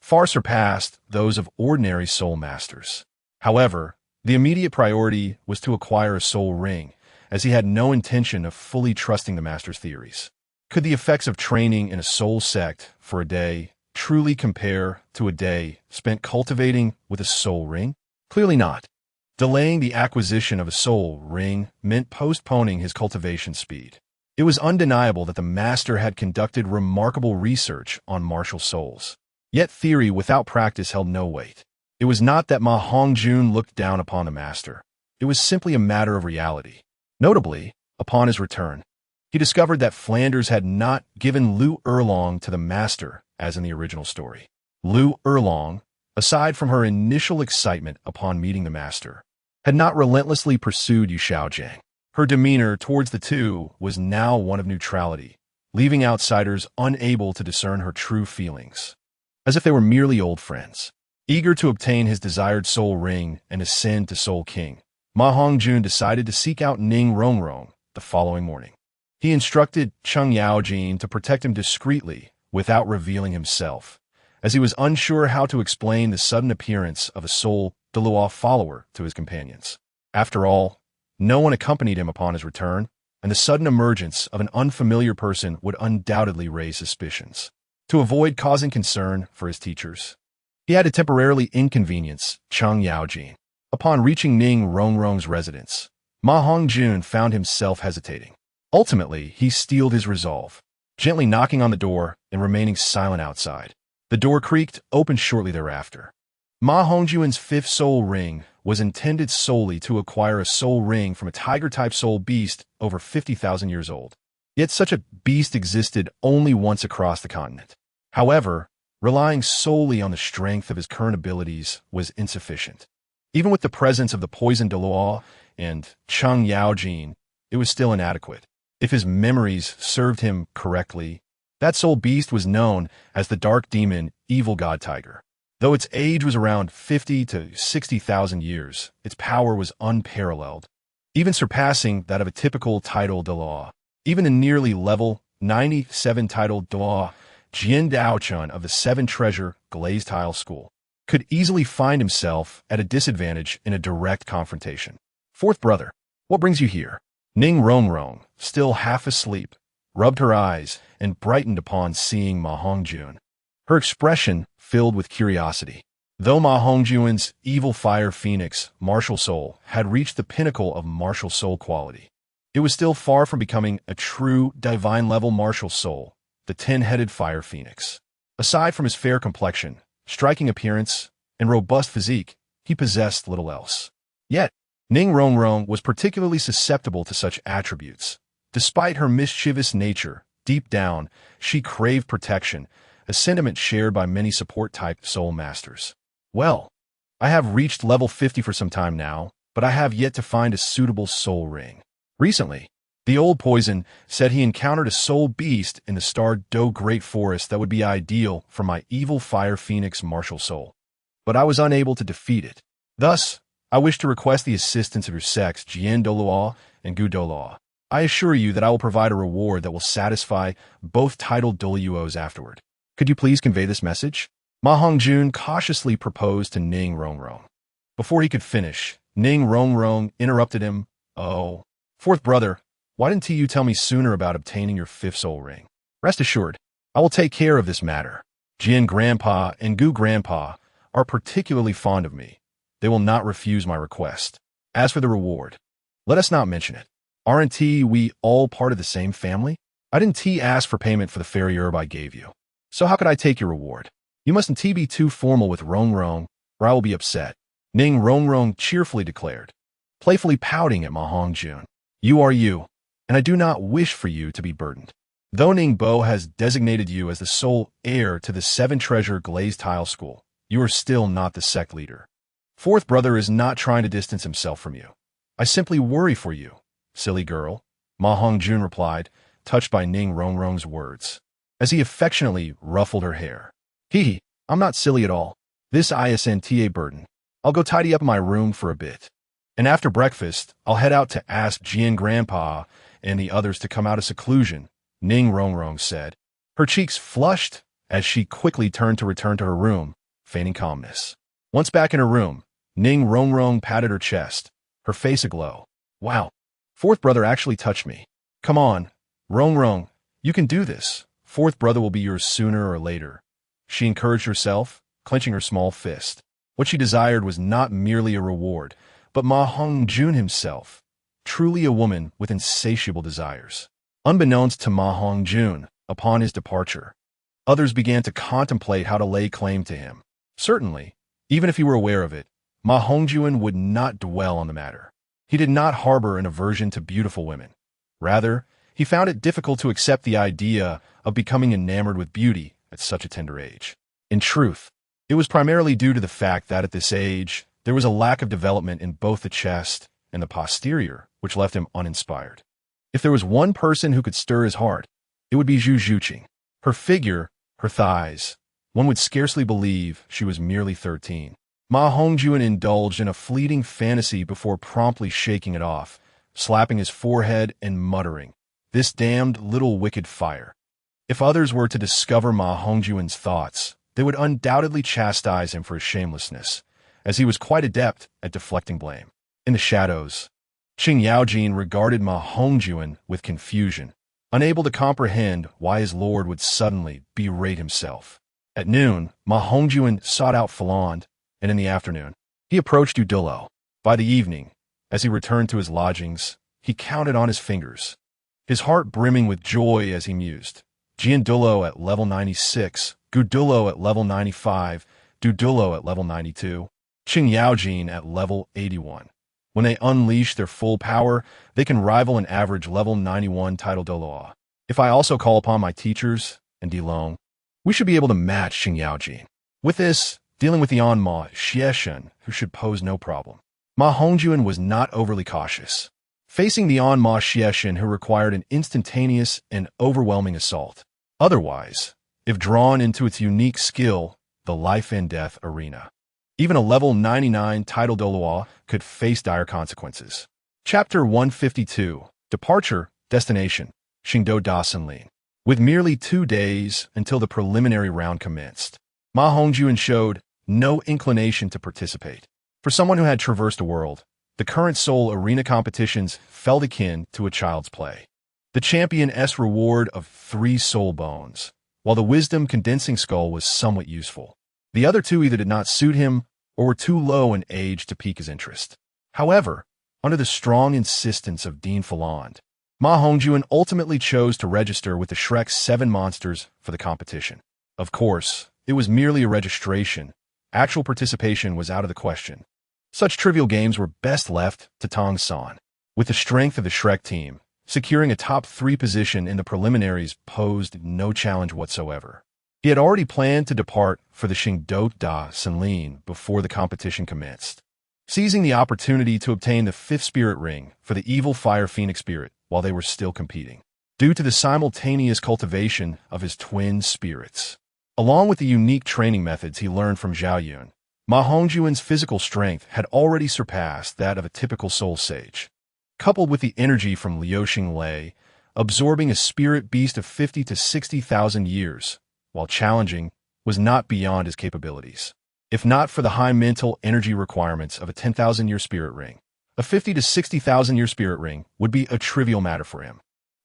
Speaker 1: far surpassed those of ordinary soul masters. However, the immediate priority was to acquire a soul ring, as he had no intention of fully trusting the master's theories. Could the effects of training in a soul sect for a day truly compare to a day spent cultivating with a soul ring? Clearly not. Delaying the acquisition of a soul ring meant postponing his cultivation speed. It was undeniable that the master had conducted remarkable research on martial souls. Yet theory without practice held no weight. It was not that Ma Hongjun looked down upon the master. It was simply a matter of reality. Notably, upon his return, he discovered that Flanders had not given Lu Erlong to the master, as in the original story. Lu Erlong, aside from her initial excitement upon meeting the master, had not relentlessly pursued Yu Shaojiang. Her demeanor towards the two was now one of neutrality, leaving outsiders unable to discern her true feelings, as if they were merely old friends. Eager to obtain his desired soul ring and ascend to Soul King, Ma Hongjun decided to seek out Ning Rongrong the following morning. He instructed Cheng Yaojin to protect him discreetly without revealing himself, as he was unsure how to explain the sudden appearance of a soul Douluo follower to his companions. After all, no one accompanied him upon his return, and the sudden emergence of an unfamiliar person would undoubtedly raise suspicions. To avoid causing concern for his teachers, he had to temporarily inconvenience Cheng Yaojin. Upon reaching Ning Rongrong's residence, Ma Hongjun found himself hesitating. Ultimately, he steeled his resolve, gently knocking on the door and remaining silent outside. The door creaked open shortly thereafter. Ma Hongjun's fifth soul ring was intended solely to acquire a soul ring from a tiger-type soul beast over 50,000 years old. Yet such a beast existed only once across the continent. However, relying solely on the strength of his current abilities was insufficient. Even with the presence of the poisoned Douluo and Cheng Yaojin, it was still inadequate. If his memories served him correctly, that soul beast was known as the dark demon, evil god tiger. Though its age was around 50 to 60,000 years, its power was unparalleled, even surpassing that of a typical titled Douluo. Even the nearly level 97 titled Douluo, Jian Daochun of the Seven Treasure Glazed Tile School, could easily find himself at a disadvantage in a direct confrontation. Fourth brother, what brings you here? Ning Rongrong, still half asleep, rubbed her eyes and brightened upon seeing Ma Hongjun. Her expression filled with curiosity. Though Ma Hongjun's evil fire phoenix, martial soul, had reached the pinnacle of martial soul quality, it was still far from becoming a true divine-level martial soul, the 10-headed fire phoenix. Aside from his fair complexion, striking appearance, and robust physique, he possessed little else. Yet, Ning Rongrong was particularly susceptible to such attributes. Despite her mischievous nature, deep down, she craved protection, a sentiment shared by many support-type soul masters. Well, I have reached level 50 for some time now, but I have yet to find a suitable soul ring. Recently, the old poison said he encountered a soul beast in the Star Do Great Forest that would be ideal for my evil fire phoenix martial soul. But I was unable to defeat it. Thus, I wish to request the assistance of your sex, Jian Douluo, and Douluo. I assure you that I will provide a reward that will satisfy both titled Douluos afterward. Could you please convey this message? Hongjun cautiously proposed to Ning Rongrong. Before he could finish, Ning Rongrong interrupted him. Oh, fourth brother, why didn't you tell me sooner about obtaining your fifth soul ring? Rest assured, I will take care of this matter. Jian Grandpa and Gu Grandpa are particularly fond of me. They will not refuse my request. As for the reward, let us not mention it. Aren't we all part of the same family? I didn't ask for payment for the fairy herb I gave you. So how could I take your reward? You mustn't be too formal with Rongrong, or I will be upset. Ning Rongrong cheerfully declared, playfully pouting at Hongjun. You are you, and I do not wish for you to be burdened. Though Ningbo has designated you as the sole heir to the seven-treasure glazed tile school, you are still not the sect leader. Fourth brother is not trying to distance himself from you. I simply worry for you, silly girl, Hongjun replied, touched by Ning Rongrong's words, as he affectionately ruffled her hair. Hee, I'm not silly at all. This isn't a burden. I'll go tidy up my room for a bit. And after breakfast, I'll head out to ask Jian Grandpa and the others to come out of seclusion, Ning Rongrong said. Her cheeks flushed as she quickly turned to return to her room, feigning calmness. Once back in her room, Ning Rongrong patted her chest, her face aglow. Wow, fourth brother actually touched me. Come on, Rongrong, you can do this. Fourth brother will be yours sooner or later. She encouraged herself, clenching her small fist. What she desired was not merely a reward, but Hongjun himself, truly a woman with insatiable desires. Unbeknownst to Hongjun, upon his departure, others began to contemplate how to lay claim to him. Certainly, even if he were aware of it, Hongjun would not dwell on the matter. He did not harbor an aversion to beautiful women. Rather, he found it difficult to accept the idea of becoming enamored with beauty at such a tender age. In truth, it was primarily due to the fact that at this age, there was a lack of development in both the chest and the posterior, which left him uninspired. If there was one person who could stir his heart, it would be Zhu Zhuqing. Her figure, her thighs, one would scarcely believe she was merely 13. Hongjun indulged in a fleeting fantasy before promptly shaking it off, slapping his forehead and muttering, "This damned little wicked fire." If others were to discover Hongjun's thoughts, they would undoubtedly chastise him for his shamelessness, as he was quite adept at deflecting blame. In the shadows, Qing Yaojin regarded Hongjun with confusion, unable to comprehend why his lord would suddenly berate himself. At noon, Hongjun sought out Falond, and in the afternoon, he approached Douluo. By the evening, as he returned to his lodgings, he counted on his fingers, his heart brimming with joy as he mused. Jian Douluo at level 96, Gu Douluo at level 95, Douluo at level 92, Qing Yaojin at level 81. When they unleash their full power, they can rival an average level 91 title Douluo. If I also call upon my teachers and Dilong, we should be able to match Qing Yaojin. With this, dealing with the Anma Xieshen, who should pose no problem. Hongjun was not overly cautious. Facing the Anma Xieshen, who required an instantaneous and overwhelming assault. Otherwise, if drawn into its unique skill, the life and death arena, even a level 99 title Douluo could face dire consequences. Chapter 152, Departure, Destination, Qingdou Da Senlin. With merely 2 days until the preliminary round commenced, Hongjun showed no inclination to participate. For someone who had traversed a world, the current Soul Arena competitions felt akin to a child's play. The champion's reward of 3 soul bones, while the wisdom condensing skull was somewhat useful. The other 2 either did not suit him or were too low in age to pique his interest. However, under the strong insistence of Dean Falond, Hongjun ultimately chose to register with the Shrek's 7 monsters for the competition. Of course, it was merely a registration. Actual participation was out of the question. Such trivial games were best left to Tong San. With the strength of the Shrek team, securing a top 3 position in the preliminaries posed no challenge whatsoever. He had already planned to depart for the Qingdou Da Senlin before the competition commenced, seizing the opportunity to obtain the 5th spirit ring for the evil fire phoenix spirit while they were still competing, due to the simultaneous cultivation of his twin spirits. Along with the unique training methods he learned from Zhao Yun, Hongjun's physical strength had already surpassed that of a typical soul sage. coupled with the energy from Liu Xinglei, absorbing a spirit beast of 50 to 60,000 years, while challenging, was not beyond his capabilities. If not for the high mental energy requirements of a 10,000-year spirit ring, a 50 to 60,000-year spirit ring would be a trivial matter for him.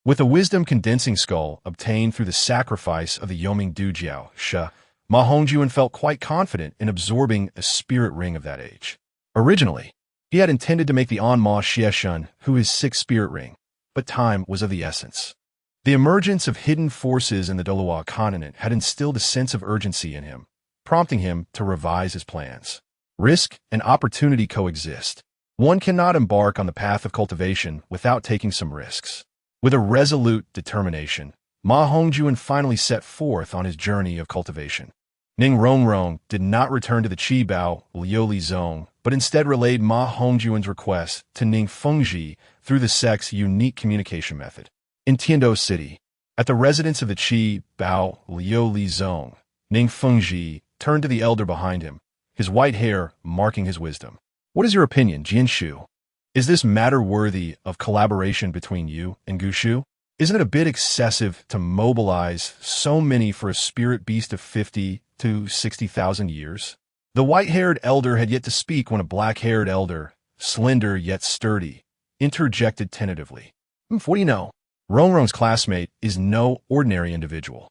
Speaker 1: With a wisdom condensing skull obtained through the sacrifice of the Yoming Dujiao, Ma Hongjun felt quite confident in absorbing a spirit ring of that age. Originally, he had intended to make the Anma Xieshun, who his sixth spirit ring, but time was of the essence. The emergence of hidden forces in the Douluo continent had instilled a sense of urgency in him, prompting him to revise his plans. Risk and opportunity coexist. One cannot embark on the path of cultivation without taking some risks. With a resolute determination, Ma Hongjun finally set forth on his journey of cultivation. Ning Rongrong did not return to the Qibao Liuli Zone, but instead relayed Ma Hongjun's request to Ning Fengji through the sect's unique communication method. In Tiando City, at the residence of the Qibao Liuli Zone, Ning Fengji turned to the elder behind him, his white hair marking his wisdom. "What is your opinion, Jianshu? Is this matter worthy of collaboration between you and Gushu? Isn't it a bit excessive to mobilize so many for a spirit beast of 50 to 60,000 years?" The white-haired elder had yet to speak when a black-haired elder, slender yet sturdy, interjected tentatively. "What do you know? Rongrong's classmate is no ordinary individual.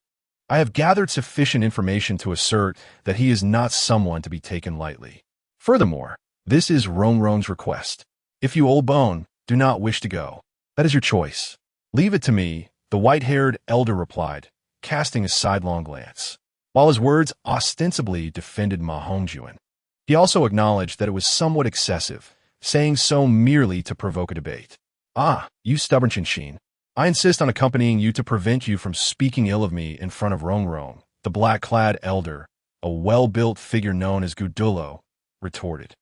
Speaker 1: I have gathered sufficient information to assert that he is not someone to be taken lightly. Furthermore, this is Rongrong's request. If you, old bone, do not wish to go, that is your choice. Leave it to me," the white-haired elder replied, casting a sidelong glance. While his words ostensibly defended Ma Hongjun, he also acknowledged that it was somewhat excessive, saying so merely to provoke a debate. "Ah, you stubborn Chinshin. I insist on accompanying you to prevent you from speaking ill of me in front of Rongrong," the black-clad elder, a well-built figure known as Douluo, retorted.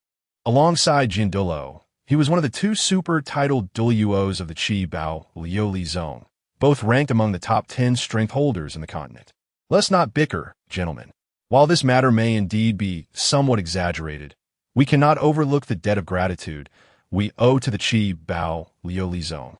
Speaker 1: Alongside Jin Douluo, he was one of the two super-titled Douluos of the Qibao Liuli Zone, both ranked among the top 10 strength holders in the continent. "Let's not bicker, gentlemen. While this matter may indeed be somewhat exaggerated, we cannot overlook the debt of gratitude we owe to the Qibao Liuli Zone.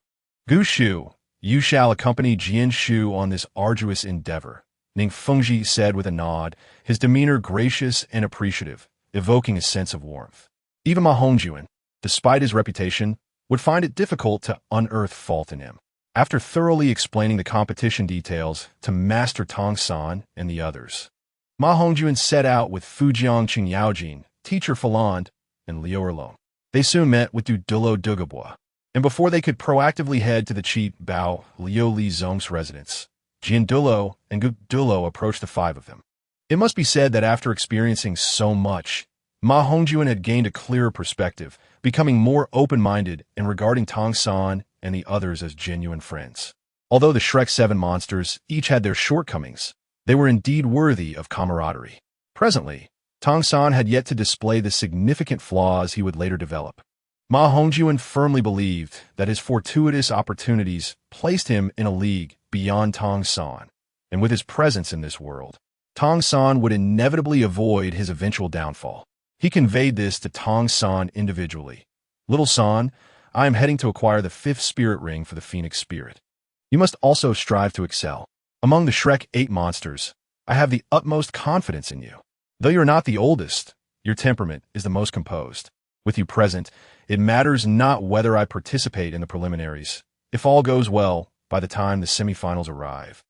Speaker 1: Gushu, you shall accompany Jianshu on this arduous endeavor," Ning Fengji said with a nod, his demeanor gracious and appreciative, evoking a sense of warmth. Even Ma Hongjun, despite his reputation, would find it difficult to unearth fault in him. After thoroughly explaining the competition details to Master Tong San and the others, Ma Hongjun set out with Fujiang Qingyaojin, teacher Faland, and Liu Erlong. They soon met with Douluo Dugabwa, and before they could proactively head to the Qibao Liuli Zong's residence, Jin Douluo and Gu Douluo approached the five of them. It must be said that after experiencing so much, Ma Hongjun had gained a clearer perspective, becoming more open-minded and regarding Tong San and the others as genuine friends. Although the Shrek 7 monsters each had their shortcomings, they were indeed worthy of camaraderie. Presently, Tong San had yet to display the significant flaws he would later develop. Ma Hongjun firmly believed that his fortuitous opportunities placed him in a league beyond Tong San, and with his presence in this world, Tong San would inevitably avoid his eventual downfall. He conveyed this to Tong San individually. "Little San, I am heading to acquire the 5th spirit ring for the Phoenix Spirit. You must also strive to excel. Among the Shrek 8 monsters, I have the utmost confidence in you. Though you're not the oldest, your temperament is the most composed. With you present, it matters not whether I participate in the preliminaries. If all goes well, by the time the semifinals arrive,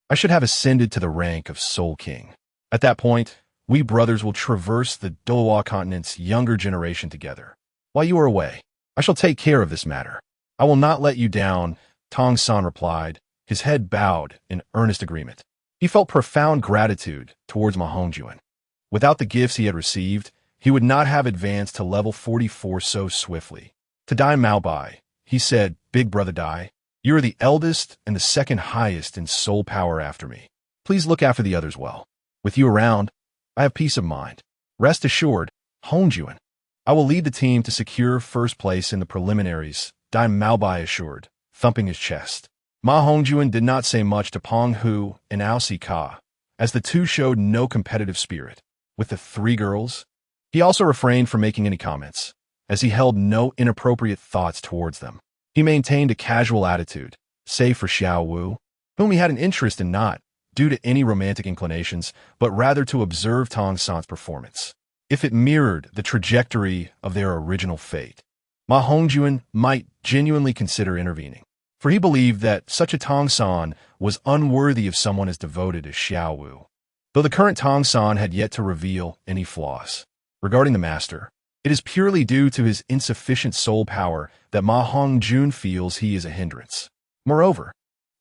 Speaker 1: I should have ascended to the rank of Soul King. At that point, we brothers will traverse the Douluo continent's younger generation together. While you are away, I shall take care of this matter. I will not let you down," Tong San replied, his head bowed in earnest agreement. He felt profound gratitude towards Ma Hongjun. Without the gifts he had received, he would not have advanced to level 44 so swiftly. To Dai Maobai, he said, "Big brother Dai, you are the eldest and the second highest in soul power after me. Please look after the others well. With you around, I have peace of mind. Rest assured, Hongjun, I will lead the team to secure first place in the preliminaries," Dai Maobai assured, thumping his chest. Ma Hongjun did not say much to Peng Hu and Ao Si Ka, as the two showed no competitive spirit. With the 3 girls, he also refrained from making any comments, as he held no inappropriate thoughts towards them. He maintained a casual attitude, save for Xiao Wu, whom he had an interest in not due to any romantic inclinations, but rather to observe Tong San's performance. If it mirrored the trajectory of their original fate, Ma Hongjun might genuinely consider intervening, for he believed that such a Tong San was unworthy of someone as devoted as Xiao Wu. Though the current Tong San had yet to reveal any flaws regarding the master, it is purely due to his insufficient soul power that Ma Hongjun feels he is a hindrance. Moreover,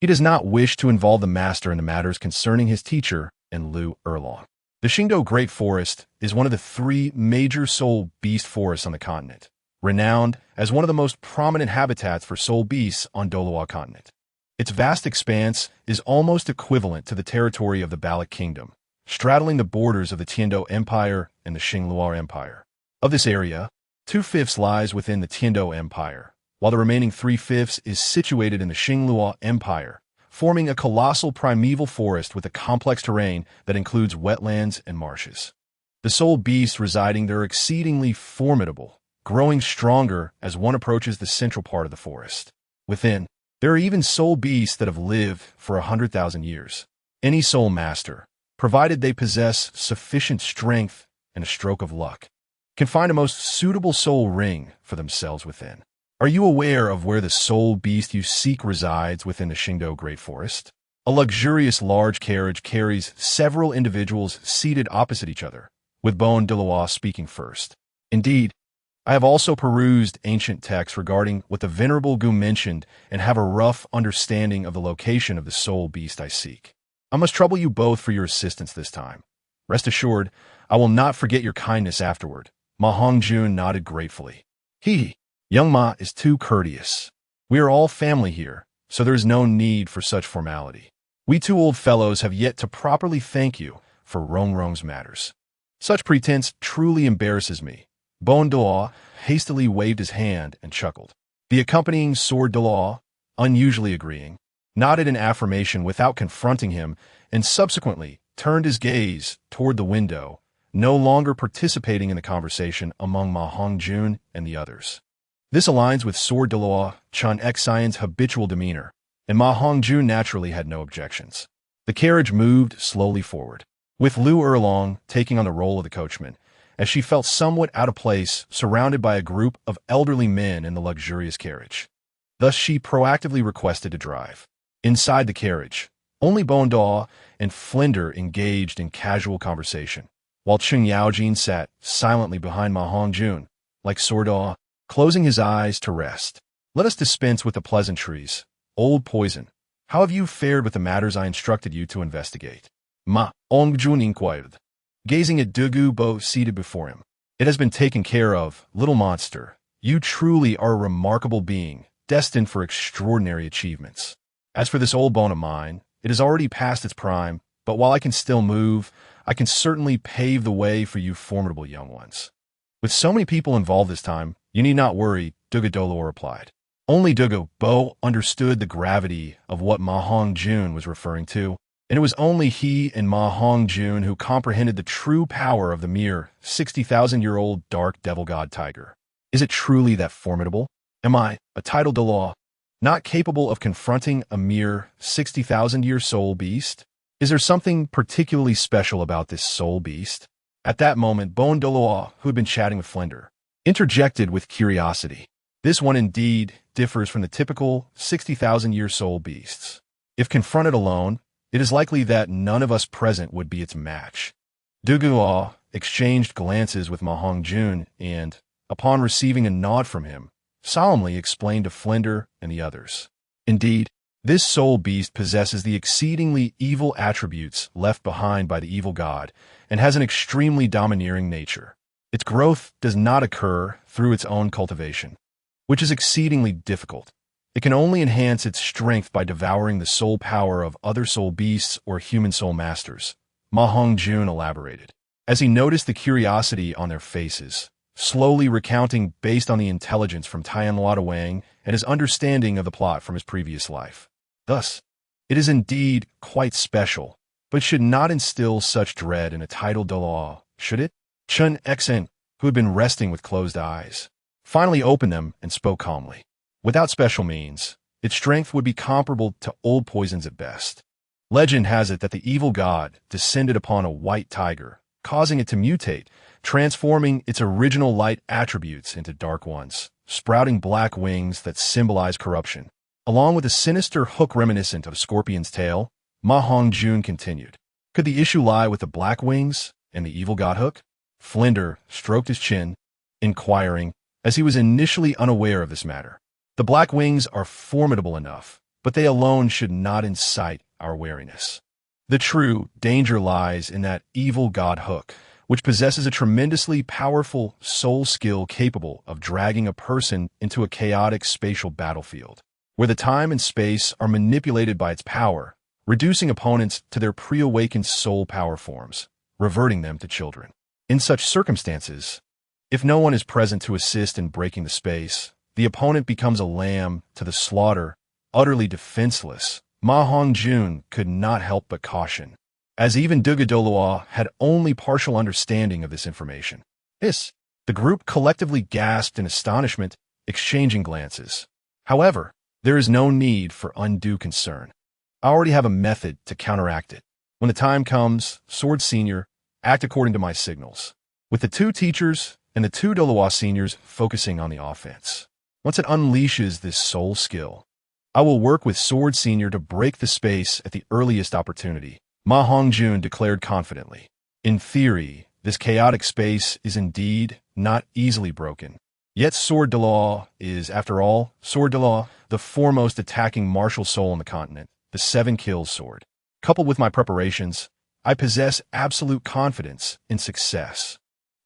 Speaker 1: he does not wish to involve the master in the matters concerning his teacher and Lu Erlong. The Xingdou Great Forest is one of the 3 major soul beast forests on the continent, renowned as one of the most prominent habitats for soul beasts on Douluo continent. Its vast expanse is almost equivalent to the territory of the Balik Kingdom, straddling the borders of the Tiandou Empire and the Xinglua Empire. Of this area, 2/5 lies within the Tiandou Empire, while the remaining 3/5 is situated in the Xinglua Empire, forming a colossal primeval forest with a complex terrain that includes wetlands and marshes. The soul beasts residing there are exceedingly formidable, growing stronger as one approaches the central part of the forest. Within, there are even soul beasts that have lived for 100,000 years. Any soul master, provided they possess sufficient strength and a stroke of luck, can find a most suitable soul ring for themselves within. Are you aware of where the soul beast you seek resides within the Xingdou Great Forest? A luxurious large carriage carries several individuals seated opposite each other, with Douluo speaking first. Indeed, I have also perused ancient texts regarding what the Venerable Gu mentioned and have a rough understanding of the location of the soul beast I seek. I must trouble you both for your assistance this time. Rest assured, I will not forget your kindness afterward. Ma Hongjun nodded gratefully. Young Ma is too courteous. We are all family here, so there is no need for such formality. We 2 old fellows have yet to properly thank you for Rongrong's matters. Such pretense truly embarrasses me. Douluo hastily waved his hand and chuckled. The accompanying sword Douluo, unusually agreeing, nodded in affirmation without confronting him, and subsequently turned his gaze toward the window, no longer participating in the conversation among Ma Hongjun and the others. This aligns with Sword Douluo Chun Xian's habitual demeanor, and Ma Hongjun naturally had no objections. The carriage moved slowly forward, with Lu Erlong taking on the role of the coachman, as she felt somewhat out of place surrounded by a group of elderly men in the luxurious carriage. Thus she proactively requested to drive. Inside the carriage, only Douluo and Flinder engaged in casual conversation, while Cheng Yaojin sat silently behind Ma Hongjun, like Sword Douluo, closing his eyes to rest. Let us dispense with the pleasantries. Old poison, how have you fared with the matters I instructed you to investigate? Ma Hongjun inquired, gazing at Douluo Bo seated before him. It has been taken care of, little monster. You truly are a remarkable being, destined for extraordinary achievements. As for this old bone of mine, it has already passed its prime, but while I can still move, I can certainly pave the way for you formidable young ones. With so many people involved this time, you need not worry, Douluo replied. Only Douluo Bo understood the gravity of what Ma Hongjun was referring to, and it was only he and Ma Hongjun who comprehended the true power of the mere 60,000-year-old dark devil god tiger. Is it truly that formidable? Am I, a titled Douluo, not capable of confronting a mere 60,000-year soul beast? Is there something particularly special about this soul beast? At that moment, Douluo, who had been chatting with Flinder, interjected with curiosity. This one indeed differs from the typical 60,000-year soul beasts. If confronted alone, it is likely that none of us present would be its match. Douluo exchanged glances with Ma Hongjun and, upon receiving a nod from him, solemnly explained to Flinder and the others. Indeed, this soul beast possesses the exceedingly evil attributes left behind by the evil god and has an extremely domineering nature. Its growth does not occur through its own cultivation, which is exceedingly difficult. It can only enhance its strength by devouring the soul power of other soul beasts or human soul masters, Ma Hongjun elaborated, as he noticed the curiosity on their faces, slowly recounting based on the intelligence from Tianlada Wang and his understanding of the plot from his previous life. Thus, it is indeed quite special, but should not instill such dread in a titled Douluo, should it? Chun Xian, who had been resting with closed eyes, finally opened them and spoke calmly. Without special means, its strength would be comparable to old poisons at best. Legend has it that the evil god descended upon a white tiger, causing it to mutate, transforming its original light attributes into dark ones, sprouting black wings that symbolize corruption. Along with a sinister hook reminiscent of a scorpion's tail, Ma Hongjun continued. Could the issue lie with the black wings and the evil god hook? Flinder stroked his chin, inquiring, as he was initially unaware of this matter. The black wings are formidable enough, but they alone should not incite our wariness. The true danger lies in that evil god hook, which possesses a tremendously powerful soul skill capable of dragging a person into a chaotic spatial battlefield, where the time and space are manipulated by its power, reducing opponents to their pre-awakened soul power forms, reverting them to children. In such circumstances, if no one is present to assist in breaking the space, the opponent becomes a lamb to the slaughter, utterly defenseless. Ma Hongjun could not help but caution, as even Douluo had only partial understanding of this information. The group collectively gasped in astonishment, exchanging glances. However, there is no need for undue concern. I already have a method to counteract it. When the time comes, Sword Senior, act according to my signals, with the 2 teachers and the 2 Douluo seniors focusing on the offense. Once it unleashes this soul skill, I will work with Sword Senior to break the space at the earliest opportunity, Ma Hongjun declared confidently. In theory, this chaotic space is indeed not easily broken. Yet Sword Douluo is, after all, Sword Douluo, the foremost attacking martial soul on the continent, the 7 kills sword. Coupled with my preparations, I possess absolute confidence in success.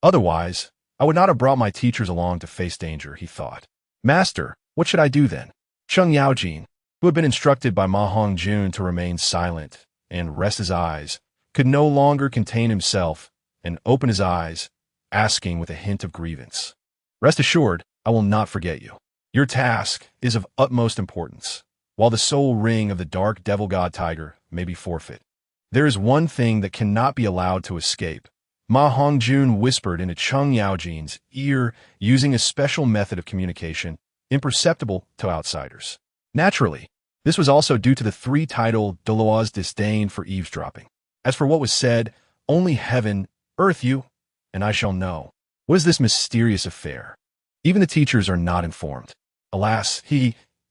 Speaker 1: Otherwise, I would not have brought my teachers along to face danger, he thought. Master, what should I do then? Chung Yaojin, who had been instructed by Ma Hongjun to remain silent and rest his eyes, could no longer contain himself and open his eyes, asking with a hint of grievance. Rest assured, I will not forget you. Your task is of utmost importance. While the soul ring of the dark devil god tiger may be forfeit, there is one thing that cannot be allowed to escape. Ma Hongjun whispered into Chung Yaojin's ear using a special method of communication imperceptible to outsiders. Naturally, this was also due to the 3-titled Douluo's disdain for eavesdropping. As for what was said, only heaven, earth you, and I shall know. What is this mysterious affair? Even the teachers are not informed. Alas,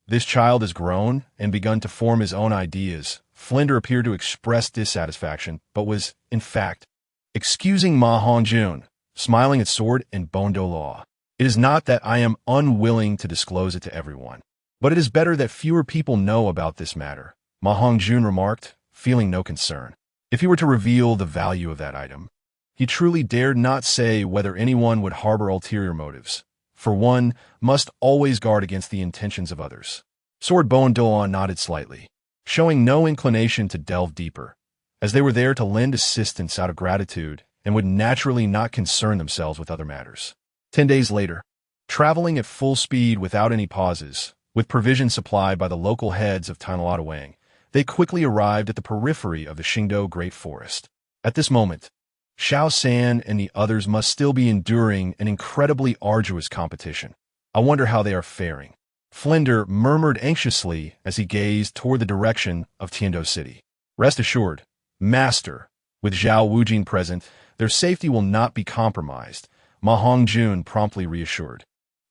Speaker 1: this child has grown and begun to form his own ideas. Flinder appeared to express dissatisfaction, but was, in fact, excusing Ma Hongjun, smiling at Sword and Bone Douluo. It is not that I am unwilling to disclose it to everyone, but it is better that fewer people know about this matter, Ma Hongjun remarked, feeling no concern. If he were to reveal the value of that item, he truly dared not say whether anyone would harbor ulterior motives, for one must always guard against the intentions of others. Sword Bone Douluo nodded slightly, showing no inclination to delve deeper, as they were there to lend assistance out of gratitude and would naturally not concern themselves with other matters. 10 days later, traveling at full speed without any pauses, with provisions supplied by the local heads of Tanawatawang, they quickly arrived at the periphery of the Qingdao Great Forest. At this moment, Xiao San and the others must still be enduring an incredibly arduous competition. I wonder how they are faring. Flinder murmured anxiously as he gazed toward the direction of Tiando City. Rest assured, Master, with Zhao Wujing present, their safety will not be compromised, Ma Hongjun promptly reassured.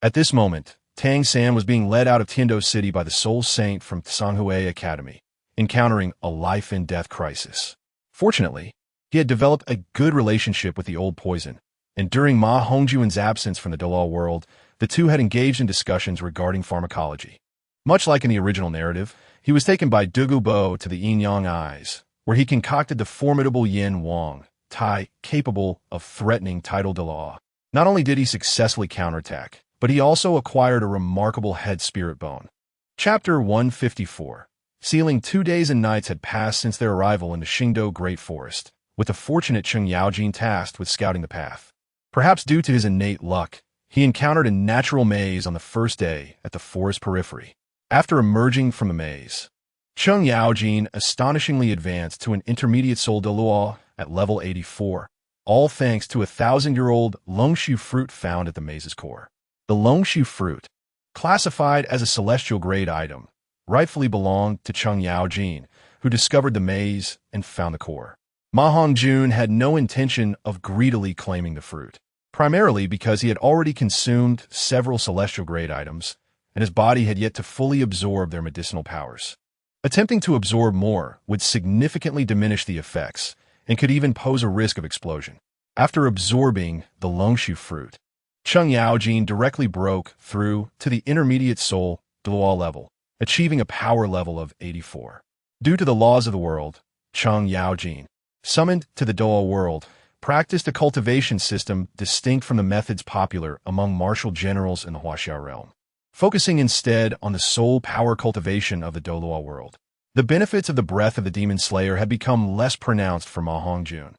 Speaker 1: At this moment, Tang San was being led out of Tiando City by the Soul Saint from Songhui Academy, encountering a life-and-death crisis. Fortunately, he had developed a good relationship with the old poison, and during Ma Hongjun's absence from the Douluo world, the two had engaged in discussions regarding pharmacology. Much like in the original narrative, he was taken by Dugu Bo to the Yin-Yang Eyes, where he concocted the formidable Yin Wang, Tai, capable of threatening tidal Douluo. Not only did he successfully counterattack, but he also acquired a remarkable head spirit bone. Chapter 154. Sealing 2 days and nights had passed since their arrival in the Qingdao Great Forest, with the fortunate Chung Yaojin tasked with scouting the path. Perhaps due to his innate luck, he encountered a natural maze on the first day at the forest periphery. After emerging from the maze, Chung Yaojin astonishingly advanced to an intermediate soul Douluo at level 84, all thanks to a 1,000-year-old longshu fruit found at the maze's core. The longshu fruit, classified as a celestial grade item, rightfully belonged to Cheng Yaojin, who discovered the maze and found the core. Ma Hongjun had no intention of greedily claiming the fruit, primarily because he had already consumed several celestial grade items, and his body had yet to fully absorb their medicinal powers. Attempting to absorb more would significantly diminish the effects and could even pose a risk of explosion. After absorbing the Longshu fruit, Cheng Yaojin directly broke through to the intermediate soul Douluo level, achieving a power level of 84. Due to the laws of the world, Cheng Yaojin, summoned to the Douluo world, practiced a cultivation system distinct from the methods popular among martial generals in the Huaxia realm, focusing instead on the soul power cultivation of the Douluo world. The benefits of the breath of the Demon Slayer had become less pronounced for Ma Hongjun,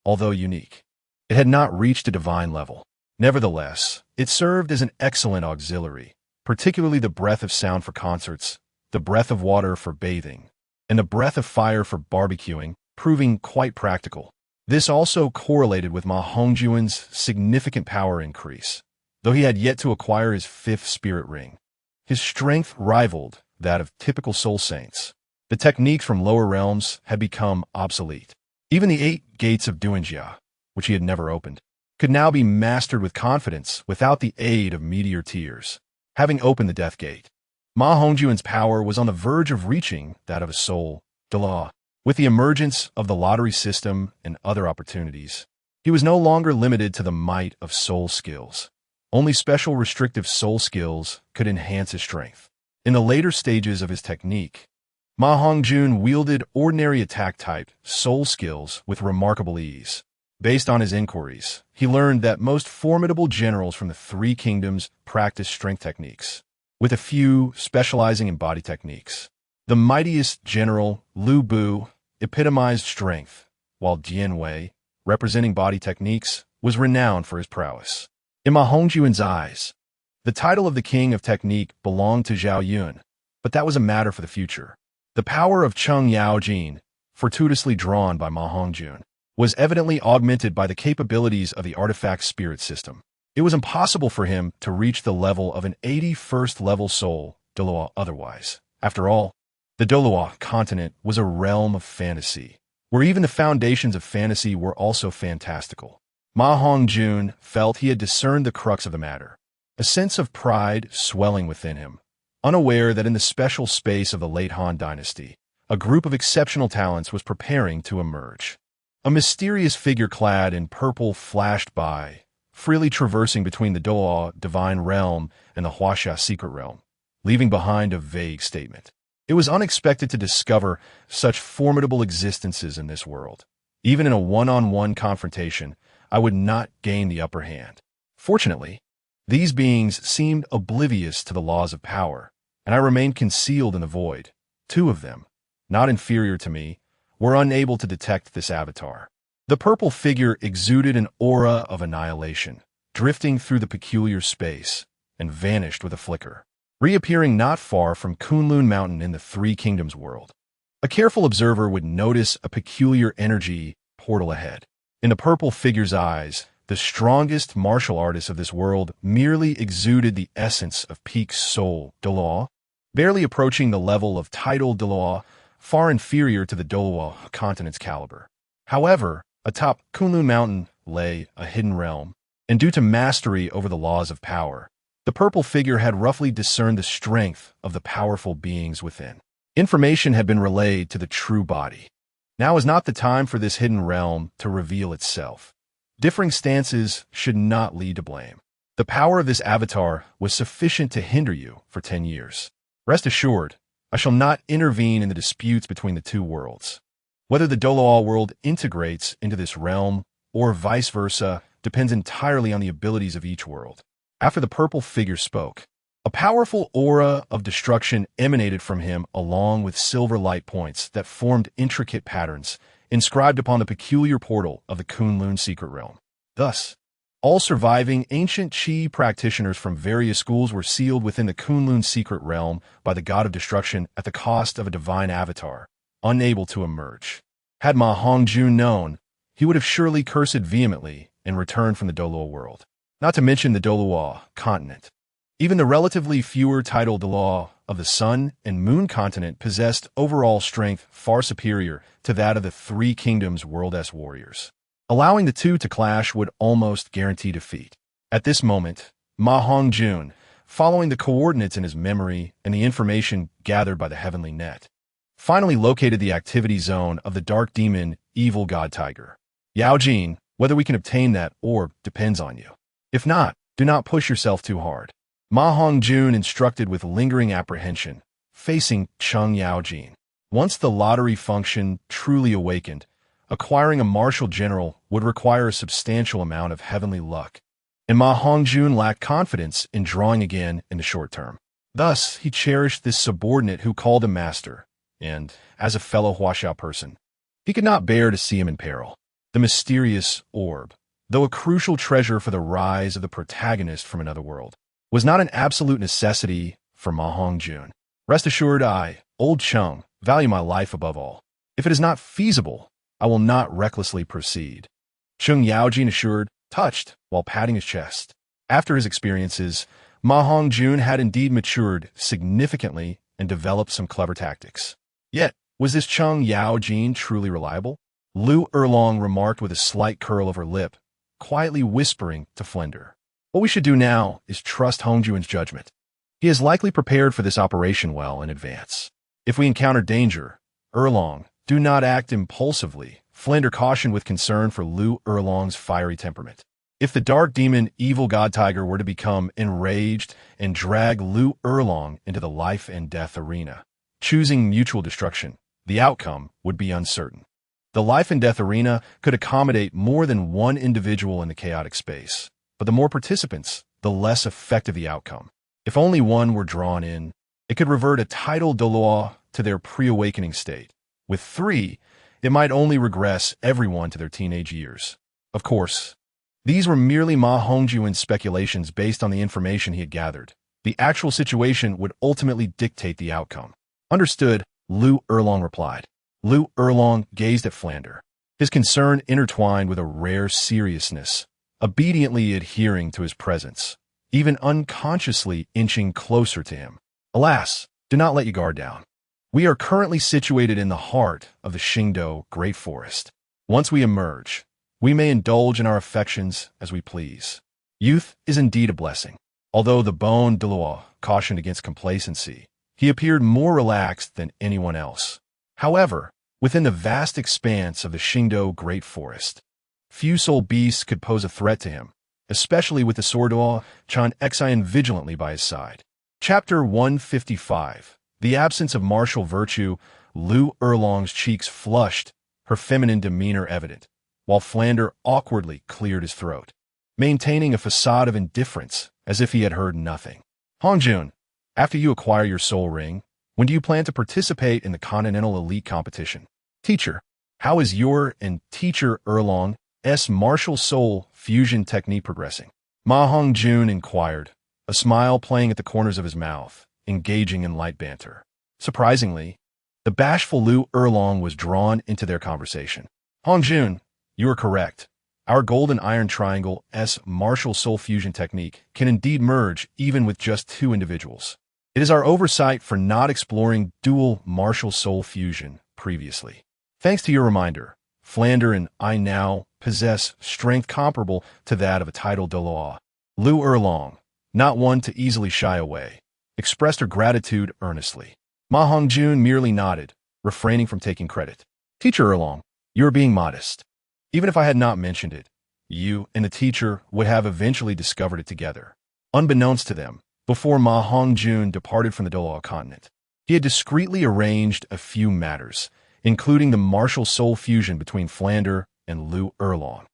Speaker 1: although unique. It had not reached a divine level. Nevertheless, it served as an excellent auxiliary, particularly the breath of sound for concerts, the breath of water for bathing, and the breath of fire for barbecuing, proving quite practical. This also correlated with Ma Hongjun's significant power increase, though he had yet to acquire his 5th spirit ring. His strength rivaled that of typical soul saints. The techniques from lower realms had become obsolete. Even the 8 gates of Duanjia, which he had never opened, could now be mastered with confidence without the aid of meteor tears. Having opened the Death Gate, Ma Hongjun's power was on the verge of reaching that of a soul Douluo. With the emergence of the lottery system and other opportunities, he was no longer limited to the might of soul skills. Only special restrictive soul skills could enhance his strength. In the later stages of his technique, Ma Hongjun wielded ordinary attack-type soul skills with remarkable ease. Based on his inquiries, he learned that most formidable generals from the 3 kingdoms practiced strength techniques, with a few specializing in body techniques. The mightiest general, Lu Bu, epitomized strength, while Dian Wei, representing body techniques, was renowned for his prowess. In Ma Hongjun's eyes, the title of the king of technique belonged to Zhao Yun, but that was a matter for the future. The power of Cheng Yaojin, fortuitously drawn by Ma Hongjun, was evidently augmented by the capabilities of the artifact spirit system. It was impossible for him to reach the level of an 81st level soul Douluo otherwise. After all, the Douluo continent was a realm of fantasy, where even the foundations of fantasy were also fantastical. Ma Hongjun felt he had discerned the crux of the matter, a sense of pride swelling within him, unaware that in the special space of the late Han dynasty, a group of exceptional talents was preparing to emerge. A mysterious figure clad in purple flashed by, freely traversing between the Douluo divine realm and the Huaxia secret realm, leaving behind a vague statement. It was unexpected to discover such formidable existences in this world. Even in a one-on-one confrontation, I would not gain the upper hand. Fortunately, these beings seemed oblivious to the laws of power, and I remained concealed in the void. 2 of them, not inferior to me, were unable to detect this avatar. The purple figure exuded an aura of annihilation, drifting through the peculiar space, and vanished with a flicker, reappearing not far from Kunlun Mountain in the 3 Kingdoms world. A careful observer would notice a peculiar energy portal ahead. In the purple figure's eyes, the strongest martial artist of this world merely exuded the essence of peak soul Douluo, barely approaching the level of tidal Douluo, far inferior to the Douluo continent's caliber. However, atop Kunlun Mountain lay a hidden realm, and due to mastery over the laws of power, the purple figure had roughly discerned the strength of the powerful beings within. Information had been relayed to the true body. Now is not the time for this hidden realm to reveal itself. Differing stances should not lead to blame. The power of this avatar was sufficient to hinder you for 10 years. Rest assured, I shall not intervene in the disputes between the 2 worlds. Whether the Douluo world integrates into this realm or vice versa depends entirely on the abilities of each world. After the purple figure spoke, a powerful aura of destruction emanated from him along with silver light points that formed intricate patterns inscribed upon the peculiar portal of the Kunlun secret realm. Thus, all surviving ancient Qi practitioners from various schools were sealed within the Kunlun secret realm by the god of destruction at the cost of a divine avatar, unable to emerge. Had Ma Hongjun known, he would have surely cursed vehemently and returned from the Douluo world, not to mention the Douluo continent. Even the relatively fewer tidal Douluo of the Sun and Moon continent possessed overall strength far superior to that of the Three Kingdoms World-S warriors. Allowing the two to clash would almost guarantee defeat. At this moment, Ma Hongjun, following the coordinates in his memory and the information gathered by the Heavenly Net, finally located the activity zone of the Dark Demon Evil God Tiger. Yaojin, whether we can obtain that orb depends on you. If not, do not push yourself too hard. Ma Hongjun instructed with lingering apprehension, facing Chung Yaojin. Once the lottery function truly awakened, acquiring a martial general would require a substantial amount of heavenly luck, and Ma Hongjun lacked confidence in drawing again in the short term. Thus, he cherished this subordinate who called him master, and, as a fellow Huaxiao person, he could not bear to see him in peril. The mysterious orb, though a crucial treasure for the rise of the protagonist from another world, was not an absolute necessity for Ma Hongjun. Rest assured I, old Chung, value my life above all. If it is not feasible, I will not recklessly proceed. Chung Yaojin assured, touched, while patting his chest. After his experiences, Ma Hongjun had indeed matured significantly and developed some clever tactics. Yet, was this Chung Yaojin truly reliable? Lu Erlong remarked with a slight curl of her lip, quietly whispering to Flender. What we should do now is trust Hongjun's judgment. He has likely prepared for this operation well in advance. If we encounter danger, Erlong, do not act impulsively. Flender cautioned with concern for Lu Erlong's fiery temperament. If the Dark Demon Evil God Tiger were to become enraged and drag Lu Erlong into the life and death arena, choosing mutual destruction, the outcome would be uncertain. The life and death arena could accommodate more than one individual in the chaotic space, but the more participants, the less effective the outcome. If only one were drawn in, it could revert a tidal Douluo to their pre-awakening state. With three, it might only regress everyone to their teenage years. Of course, these were merely Ma Hongjun's speculations based on the information he had gathered. The actual situation would ultimately dictate the outcome. Understood, Lu Erlong replied. Lu Erlong gazed at Flander, his concern intertwined with a rare seriousness, obediently adhering to his presence, even unconsciously inching closer to him. Alas, do not let your guard down. We are currently situated in the heart of the Qingdao Great Forest. Once we emerge, we may indulge in our affections as we please. Youth is indeed a blessing. Although the Bon Douluo cautioned against complacency, he appeared more relaxed than anyone else. However, within the vast expanse of the Qingdao Great Forest, few soul beasts could pose a threat to him, especially with the Swordduo Chan Xian vigilantly by his side. Chapter 155. The absence of martial virtue. Lu Erlong's cheeks flushed, her feminine demeanor evident, while Flander awkwardly cleared his throat, maintaining a facade of indifference as if he had heard nothing. Hongjun, after you acquire your soul ring, when do you plan to participate in the Continental Elite Competition? Teacher, how is your and Teacher Erlong's martial soul fusion technique progressing? Ma Hongjun inquired, a smile playing at the corners of his mouth, engaging in light banter. Surprisingly, the bashful Lu Erlong was drawn into their conversation. Hongjun, you are correct. Our Golden Iron Triangle's martial soul fusion technique can indeed merge even with just two individuals. It is our oversight for not exploring dual martial soul fusion previously. Thanks to your reminder, Flander and I now possess strength comparable to that of a tidal Douluo. Lu Erlong, not one to easily shy away, expressed her gratitude earnestly. Ma Hongjun merely nodded, refraining from taking credit. Teacher Erlong, you are being modest. Even if I had not mentioned it, you and the teacher would have eventually discovered it together. Unbeknownst to them, before Ma Hongjun departed from the Douluo continent, he had discreetly arranged a few matters, including the martial soul fusion between Flander and Lu Erlong.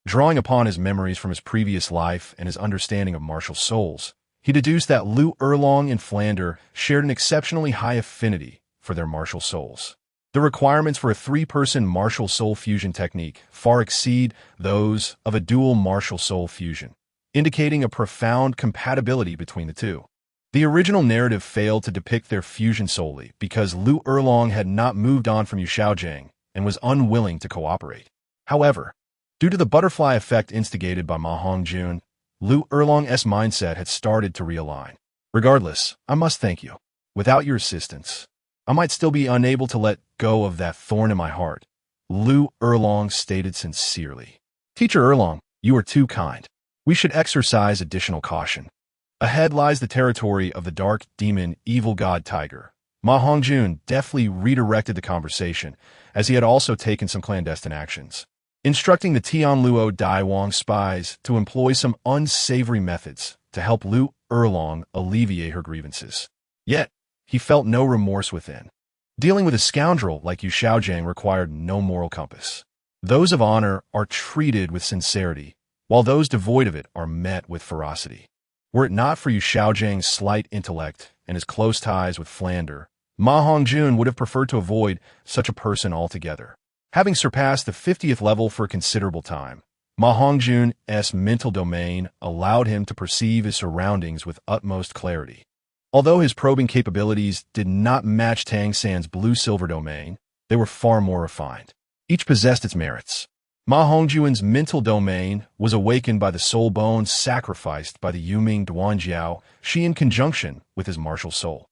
Speaker 1: Drawing upon his memories from his previous life and his understanding of martial souls, he deduced that Lu Erlong and Flander shared an exceptionally high affinity for their martial souls. The requirements for a three-person martial soul fusion technique far exceed those of a dual martial soul fusion, indicating a profound compatibility between the two. The original narrative failed to depict their fusion solely because Lu Erlong had not moved on from Yushaojiang and was unwilling to cooperate. However, due to the butterfly effect instigated by Ma Hongjun, Lu Erlong's mindset had started to realign. Regardless, I must thank you. Without your assistance, I might still be unable to let go of that thorn in my heart, Lu Erlong stated sincerely. Teacher Erlong, you are too kind. We should exercise additional caution. Ahead lies the territory of the dark demon evil god tiger. Ma Hongjun deftly redirected the conversation, as he had also taken some clandestine actions, instructing the Tianluo Daiwang spies to employ some unsavory methods to help Lu Erlong alleviate her grievances. Yet, he felt no remorse within. Dealing with a scoundrel like Yu Xiaojiang required no moral compass. Those of honor are treated with sincerity, while those devoid of it are met with ferocity. Were it not for Yu Xiaojiang's slight intellect and his close ties with Flander, Ma Hongjun would have preferred to avoid such a person altogether. Having surpassed the 50th level for a considerable time, Ma Hongjun's mental domain allowed him to perceive his surroundings with utmost clarity. Although his probing capabilities did not match Tang San's blue-silver domain, they were far more refined. Each possessed its merits. Ma Hongjun's mental domain was awakened by the soul bones sacrificed by the Yuming Duanjiao, she in conjunction with his martial soul.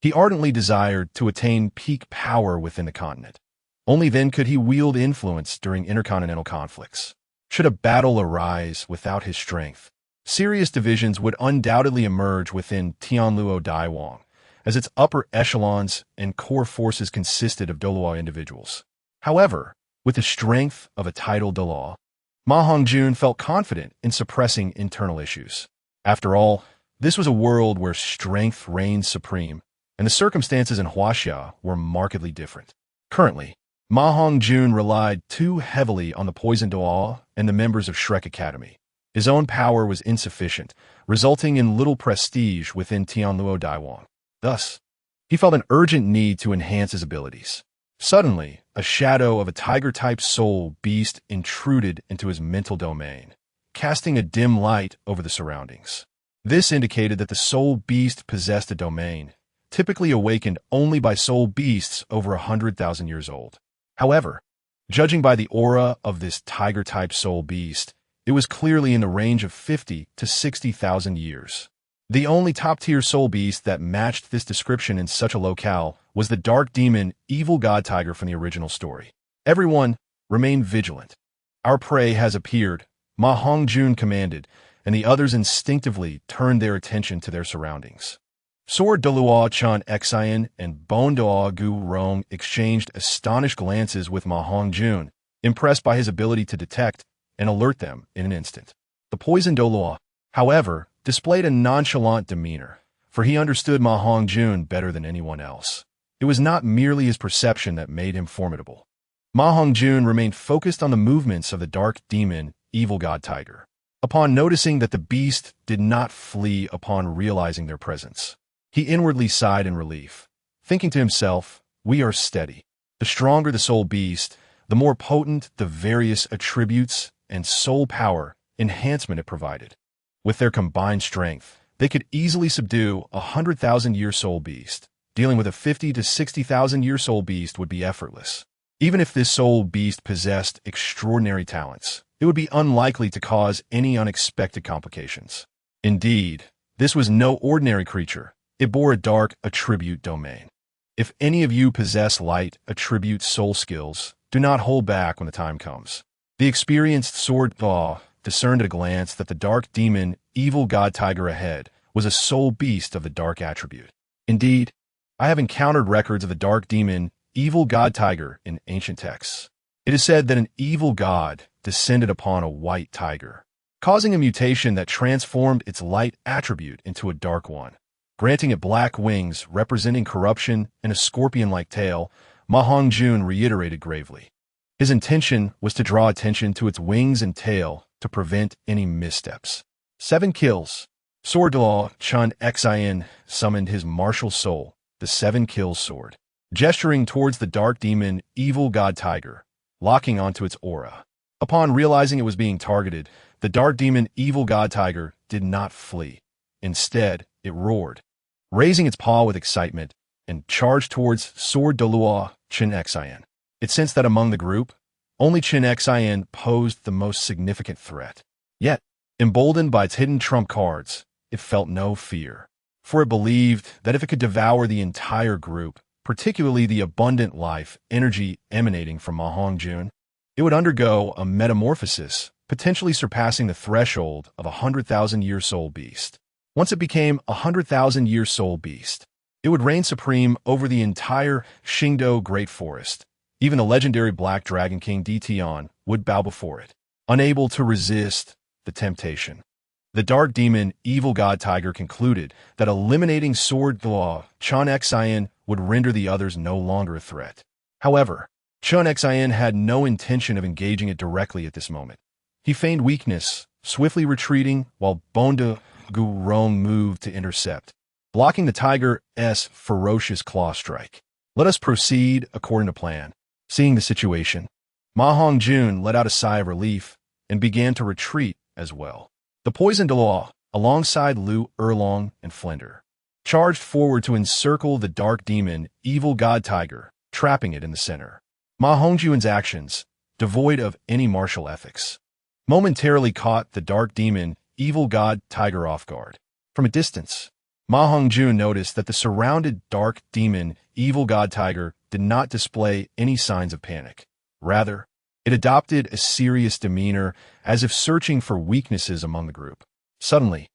Speaker 1: He ardently desired to attain peak power within the continent. Only then could he wield influence during intercontinental conflicts. Should a battle arise without his strength, serious divisions would undoubtedly emerge within Tianluo Daiwang, as its upper echelons and core forces consisted of Douluo individuals. However, with the strength of a title Douluo, Ma Hongjun felt confident in suppressing internal issues. After all, this was a world where strength reigned supreme, and the circumstances in Huaxia were markedly different. Currently, Ma Hongjun relied too heavily on the poisoned Douluo and the members of Shrek Academy. His own power was insufficient, resulting in little prestige within Tianluo Daiwang. Thus, he felt an urgent need to enhance his abilities. Suddenly, a shadow of a tiger-type soul beast intruded into his mental domain, casting a dim light over the surroundings. This indicated that the soul beast possessed a domain, typically awakened only by soul beasts over 100,000 years old. However, judging by the aura of this tiger-type soul beast, it was clearly in the range of 50 to 60,000 years. The only top-tier soul beast that matched this description in such a locale was the dark demon evil god tiger from the original story. Everyone, remain vigilant. Our prey has appeared, Ma Hongjun commanded, and the others instinctively turned their attention to their surroundings. Sword Douluo Chan Xian and Bon Doa Gu Rong exchanged astonished glances with Ma Hongjun, impressed by his ability to detect and alert them in an instant. The poisoned Douluo, however, displayed a nonchalant demeanor, for he understood Ma Hongjun better than anyone else. It was not merely his perception that made him formidable. Ma Hongjun remained focused on the movements of the dark demon, evil god tiger. Upon noticing that the beast did not flee upon realizing their presence, he inwardly sighed in relief, thinking to himself, "We are steady." The stronger the soul beast, the more potent the various attributes and soul power enhancement it provided. With their combined strength, they could easily subdue a 100,000-year soul beast. Dealing with a 50 to 60,000-year soul beast would be effortless. Even if this soul beast possessed extraordinary talents, it would be unlikely to cause any unexpected complications. Indeed, this was no ordinary creature. It bore a dark attribute domain. If any of you possess light attribute soul skills, do not hold back when the time comes. The experienced sword Thaw discerned at a glance that the dark demon, evil god tiger ahead, was a soul beast of the dark attribute. Indeed, I have encountered records of the dark demon, evil god tiger in ancient texts. It is said that an evil god descended upon a white tiger, causing a mutation that transformed its light attribute into a dark one. Granting it black wings representing corruption and a scorpion-like tail, Ma Hongjun reiterated gravely. His intention was to draw attention to its wings and tail to prevent any missteps. 7 kills. Sword Law Chun Xian summoned his martial soul, the 7 kills sword, gesturing towards the dark demon, evil god tiger, locking onto its aura. Upon realizing it was being targeted, the dark demon, evil god tiger did not flee. Instead, it roared, raising its paw with excitement, and charged towards Sword Douluo Chin Xian. It sensed that among the group, only Chin Xian posed the most significant threat. Yet, Emboldened by its hidden trump cards, it felt no fear, for it believed that if it could devour the entire group, particularly the abundant life energy emanating from Ma Hongjun, it would undergo a metamorphosis, potentially surpassing the threshold of 100,000-year soul beast. Once it became a 100,000-year soul beast, it would reign supreme over the entire Xingdou Great Forest. Even the legendary Black Dragon King Dtian would bow before it, unable to resist the temptation. The dark demon, evil god tiger, concluded that eliminating Sword Douluo Chun Xian would render the others no longer a threat. However, Chun Xian had no intention of engaging it directly at this moment. He feigned weakness, swiftly retreating while Bonda Gurong moved to intercept, blocking the tiger's ferocious claw strike. Let us proceed according to plan. Seeing the situation, Ma Hongjun let out a sigh of relief and began to retreat as well. The poisoned Douluo, alongside Lu Erlong and Flender, charged forward to encircle the dark demon, evil god tiger, trapping it in the center. Ma Hongjun's actions, devoid of any martial ethics, momentarily caught the dark demon, evil god tiger off guard. From a distance, Ma Hongjun noticed that the surrounded dark demon, evil god tiger did not display any signs of panic. Rather, it adopted a serious demeanor, as if searching for weaknesses among the group. Suddenly,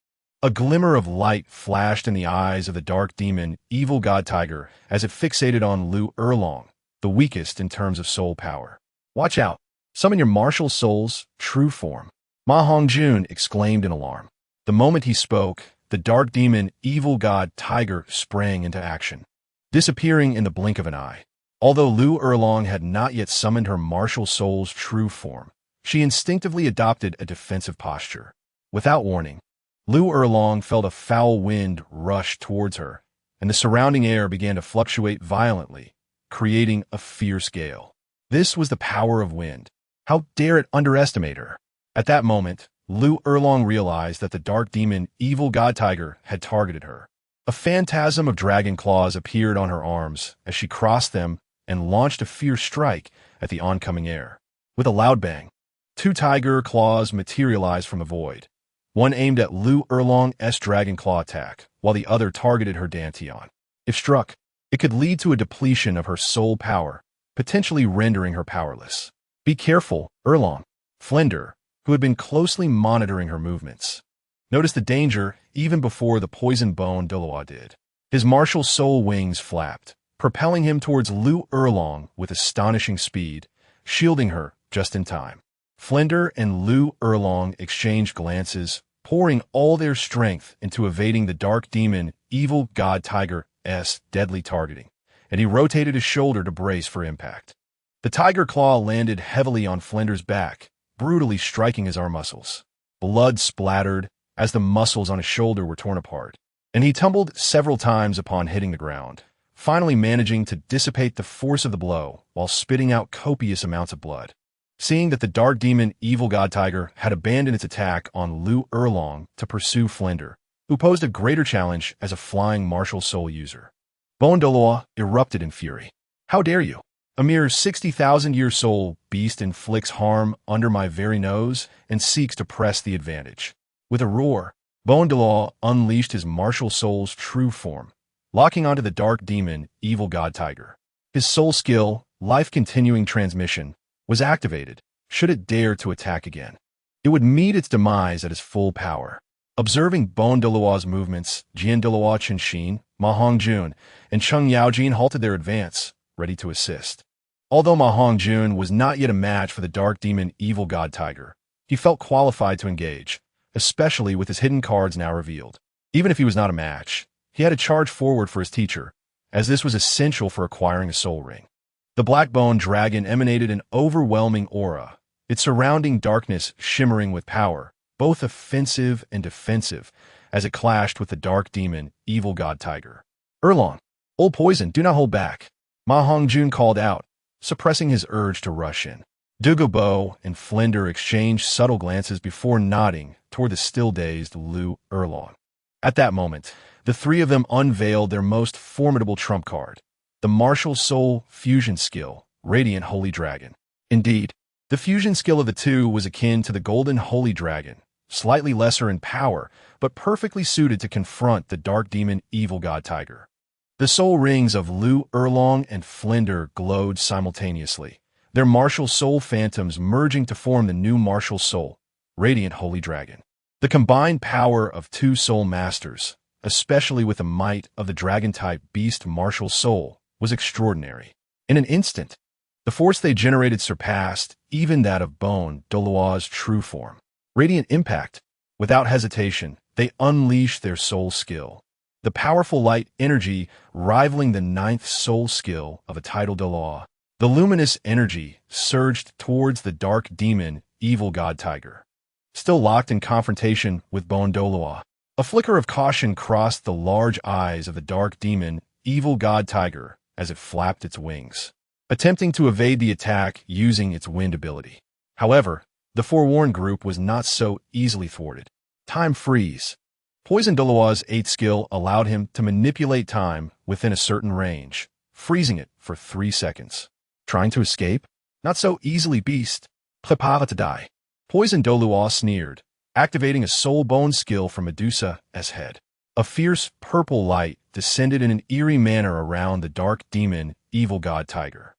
Speaker 1: a glimmer of light flashed in the eyes of the dark demon, evil god tiger, as it fixated on Lu Erlong, the weakest in terms of soul power. Watch out! Summon your martial soul's true form, Ma Hongjun exclaimed in alarm. The moment he spoke, the dark demon, evil god tiger sprang into action, disappearing in the blink of an eye. Although Lu Erlong had not yet summoned her martial soul's true form, she instinctively adopted a defensive posture. Without warning, Lu Erlong felt a foul wind rush towards her, and the surrounding air began to fluctuate violently, creating a fierce gale. This was the power of wind. How dare it underestimate her? At that moment, Lu Erlong realized that the dark demon, evil god tiger, had targeted her. A phantasm of dragon claws appeared on her arms as she crossed them and launched a fierce strike at the oncoming air. With a loud bang, two tiger claws materialized from the void. One aimed at Lu Erlong's dragon claw attack, while the other targeted her dantian. If struck, it could lead to a depletion of her soul power, potentially rendering her powerless. Be careful, Erlong. Flender, who had been closely monitoring her movements, noticed the danger even before the poison bone Douluo did. His martial soul wings flapped, propelling him towards Lu Erlong with astonishing speed, shielding her just in time. Flender and Lu Erlong exchanged glances, pouring all their strength into evading the dark demon, evil god tiger's deadly targeting, and he rotated his shoulder to brace for impact. The tiger claw landed heavily on Flender's back, brutally striking his arm muscles. Blood splattered as the muscles on his shoulder were torn apart, and he tumbled several times upon hitting the ground, finally managing to dissipate the force of the blow while spitting out copious amounts of blood. Seeing that the dark demon, evil god tiger, had abandoned its attack on Lu Erlong to pursue Flender, who posed a greater challenge as a flying martial soul user, Bone Douluo erupted in fury. How dare you? A mere 60,000-year soul beast inflicts harm under my very nose and seeks to press the advantage. With a roar, Bone Douluo unleashed his martial soul's true form, locking onto the dark demon, evil god tiger. His soul skill, life-continuing transmission, was activated should it dare to attack again. It would meet its demise at his full power. Observing Bone Douluo's movements, Jian Douluo Qinshin, Ma Hongjun, and Cheng Yaojin halted their advance, ready to assist. Although Ma Hongjun was not yet a match for the dark demon, evil god tiger, he felt qualified to engage, especially with his hidden cards now revealed. Even if he was not a match, he had to charge forward for his teacher, as this was essential for acquiring a soul ring. The black-bone dragon emanated an overwhelming aura, its surrounding darkness shimmering with power, both offensive and defensive, as it clashed with the dark demon, evil god tiger. Erlong, old poison, do not hold back, Ma Hongjun called out, suppressing his urge to rush in. Douluo and Flender exchanged subtle glances before nodding toward the still-dazed Lu Erlong. At that moment, the three of them unveiled their most formidable trump card, the martial soul fusion skill, Radiant Holy Dragon. Indeed, the fusion skill of the two was akin to the golden holy dragon, slightly lesser in power, but perfectly suited to confront the dark demon evil god tiger. The soul rings of Lu Erlong and Flinder glowed simultaneously, their martial soul phantoms merging to form the new martial soul, Radiant Holy Dragon. The combined power of two soul masters, especially with the might of the dragon-type beast martial soul, was extraordinary. In an instant, the force they generated surpassed even that of Bone Douluo's true form. Radiant impact. Without hesitation, they unleashed their soul skill. The powerful light energy rivaling the ninth soul skill of a title Douluo. The luminous energy surged towards the dark demon evil god tiger. Still locked in confrontation with Bone Douluo, a flicker of caution crossed the large eyes of the dark demon evil god tiger as it flapped its wings, attempting to evade the attack using its wind ability. However, the forewarned group was not so easily thwarted. Time freeze. Poison Douluo's 8th skill allowed him to manipulate time within a certain range, freezing it for 3 seconds. Trying to escape? Not so easily, beast. Prepare to die. Poison Douluo sneered, activating a soul bone skill from Medusa's head. A fierce purple light descended in an eerie manner around the dark demon evil god tiger.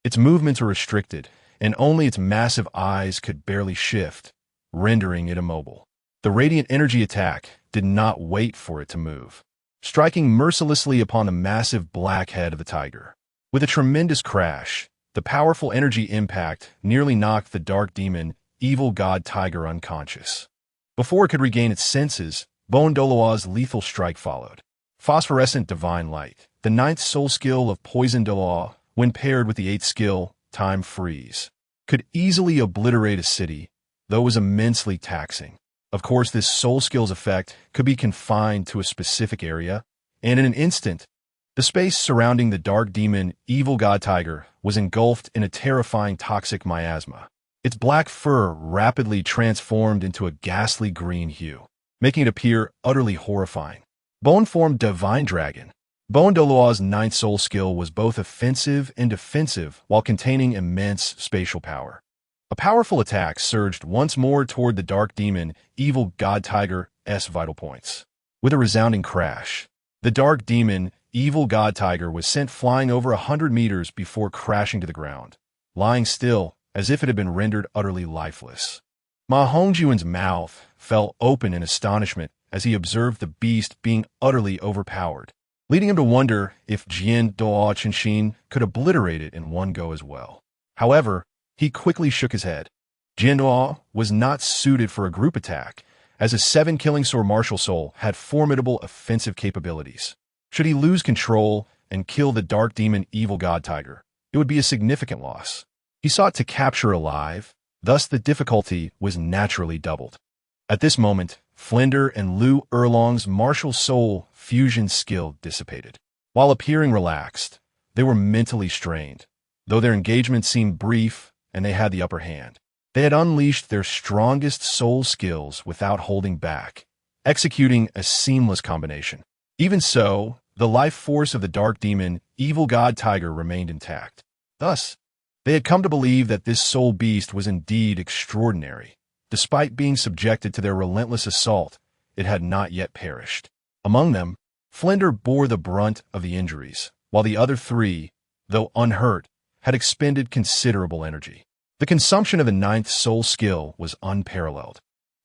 Speaker 1: Its movements were restricted, and only its massive eyes could barely shift, rendering it immobile. The radiant energy attack did not wait for it to move, striking mercilessly upon the massive black head of the tiger. With a tremendous crash, the powerful energy impact nearly knocked the dark demon evil god tiger unconscious. Before it could regain its senses, Bone Douluo's lethal strike followed. Phosphorescent divine light, the 9th soul skill of Poison Douluo, when paired with the 8th skill, Time Freeze, could easily obliterate a city, though it was immensely taxing. Of course, this soul skill's effect could be confined to a specific area, and in an instant, the space surrounding the dark demon evil god tiger was engulfed in a terrifying toxic miasma. Its black fur rapidly transformed into a ghastly green hue, making it appear utterly horrifying. Bone formed Divine Dragon. Bone Douluo's 9th soul skill was both offensive and defensive while containing immense spatial power. A powerful attack surged once more toward the dark demon evil god tiger's vital points. With a resounding crash, the dark demon evil god tiger was sent flying over 100 meters before crashing to the ground, lying still as if it had been rendered utterly lifeless. Ma Hongjun's mouth fell open in astonishment as he observed the beast being utterly overpowered, leading him to wonder if Jian Duo Qinshin could obliterate it in one go as well. However, he quickly shook his head. Jian Duo was not suited for a group attack, as his 7-killing sword martial soul had formidable offensive capabilities. Should he lose control and kill the dark demon evil god tiger, it would be a significant loss. He sought to capture alive, thus the difficulty was naturally doubled. At this moment, Flinder and Lu Erlong's martial soul fusion skill dissipated. While appearing relaxed, they were mentally strained, though their engagement seemed brief and they had the upper hand. They had unleashed their strongest soul skills without holding back, executing a seamless combination. Even so, the life force of the dark demon evil god tiger remained intact. Thus, they had come to believe that this soul beast was indeed extraordinary. Despite being subjected to their relentless assault, it had not yet perished. Among them, Flinder bore the brunt of the injuries, while the other 3, though unhurt, had expended considerable energy. The consumption of the 9th soul skill was unparalleled.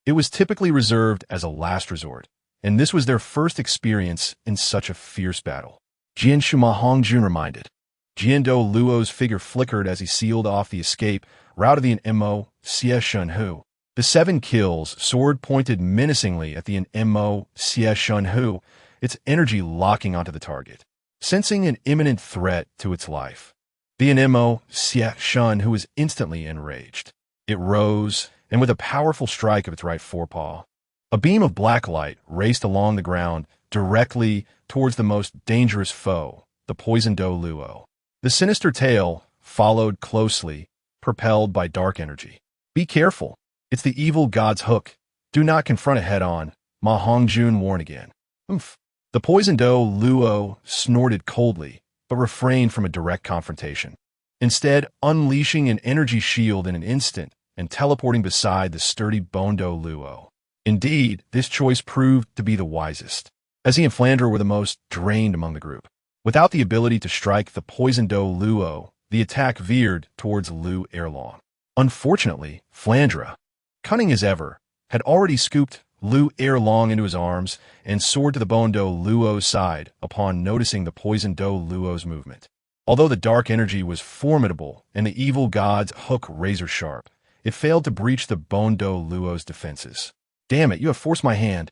Speaker 1: It was typically reserved as a last resort, and this was their first experience in such a fierce battle. Jian Ma Hongjun reminded. Jian Douluo's figure flickered as he sealed off the escape route of the Mo Xie Shunhu. The 7 kills, sword pointed menacingly at the Mo Xie Shunhu, its energy locking onto the target. Sensing an imminent threat to its life, the Mo Xie Shunhu was instantly enraged. It rose, and with a powerful strike of its right forepaw, a beam of black light raced along the ground directly towards the most dangerous foe, the poisoned Douluo. The sinister tail followed closely, propelled by dark energy. Be careful. It's the evil god's hook. Do not confront it head-on, Ma Hongjun warned again. Oomph. The poisoned Douluo snorted coldly, but refrained from a direct confrontation, instead unleashing an energy shield in an instant and teleporting beside the sturdy Bone Douluo. Indeed, this choice proved to be the wisest, as he and Flandre were the most drained among the group. Without the ability to strike the poisoned Douluo, the attack veered towards Liu Erlong. Unfortunately, Flandre, cunning as ever, had already scooped Liu Erlong into his arms and soared to the bone Douluo's side upon noticing the poisoned Douluo's movement. Although the dark energy was formidable and the evil god's hook razor-sharp, it failed to breach the bone Douluo's defenses. "Damn it, you have forced my hand."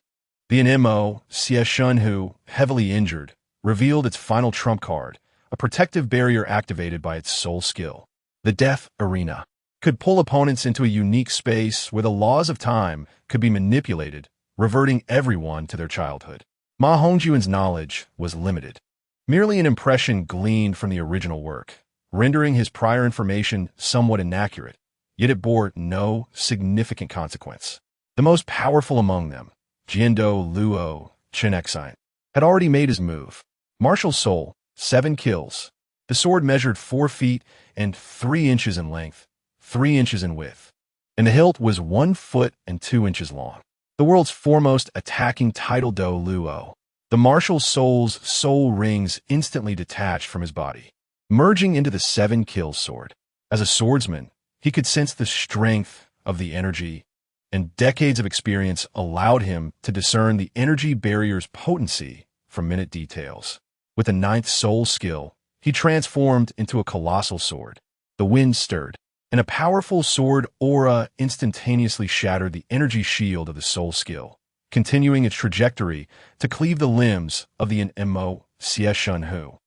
Speaker 1: The Nmo Sieshunhu, heavily injured, revealed its final trump card, a protective barrier activated by its sole skill. The Death Arena could pull opponents into a unique space where the laws of time could be manipulated, reverting everyone to their childhood. Ma Hongjun's knowledge was limited, merely an impression gleaned from the original work, rendering his prior information somewhat inaccurate, yet it bore no significant consequence. The most powerful among them, Jiando Luo Chenexine, had already made his move. Martial Soul, 7 kills. The sword measured 4 feet and 3 inches in length, 3 inches in width, and the hilt was 1 foot and 2 inches long. The world's foremost attacking title Douluo. The martial soul's soul rings instantly detached from his body, merging into the 7-kill sword. As a swordsman, he could sense the strength of the energy, and decades of experience allowed him to discern the energy barrier's potency from minute details. With the 9th soul skill, he transformed into a colossal sword. The wind stirred, and a powerful sword aura instantaneously shattered the energy shield of the soul skill, continuing its trajectory to cleave the limbs of the Nmo Sieshunhu.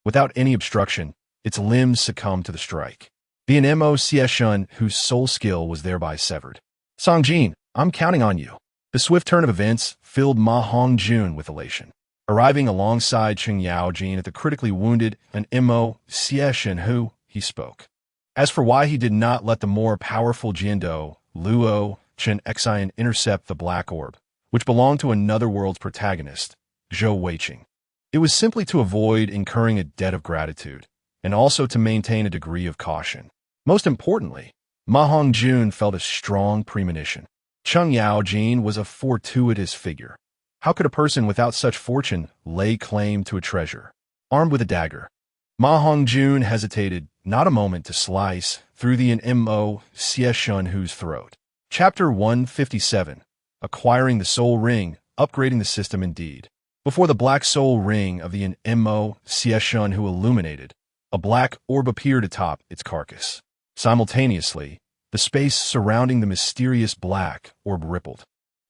Speaker 1: Without any obstruction, its limbs succumbed to the strike. The Nmo Sieshunhu's soul skill was thereby severed. "Songjin, I'm counting on you." The swift turn of events filled Ma Hongjun with elation. Arriving alongside Cheng Yaojin at the critically wounded Nmo Sieshunhu, he spoke. As for why he did not let the more powerful Jiando Luo Chenexine intercept the Black Orb, which belonged to another world's protagonist, Zhou Weiqing, it was simply to avoid incurring a debt of gratitude, and also to maintain a degree of caution. Most importantly, Ma Hongjun felt a strong premonition. Cheng Yaojin was a fortuitous figure. How could a person without such fortune lay claim to a treasure? Armed with a dagger, Ma Hongjun hesitated not a moment to slice through the Nmo Sieshunhu's throat. Chapter 157. Acquiring the Soul Ring, upgrading the system indeed. Before the black soul ring of the Nmo Sieshunhu illuminated, a black orb appeared atop its carcass. Simultaneously, the space surrounding the mysterious black orb rippled,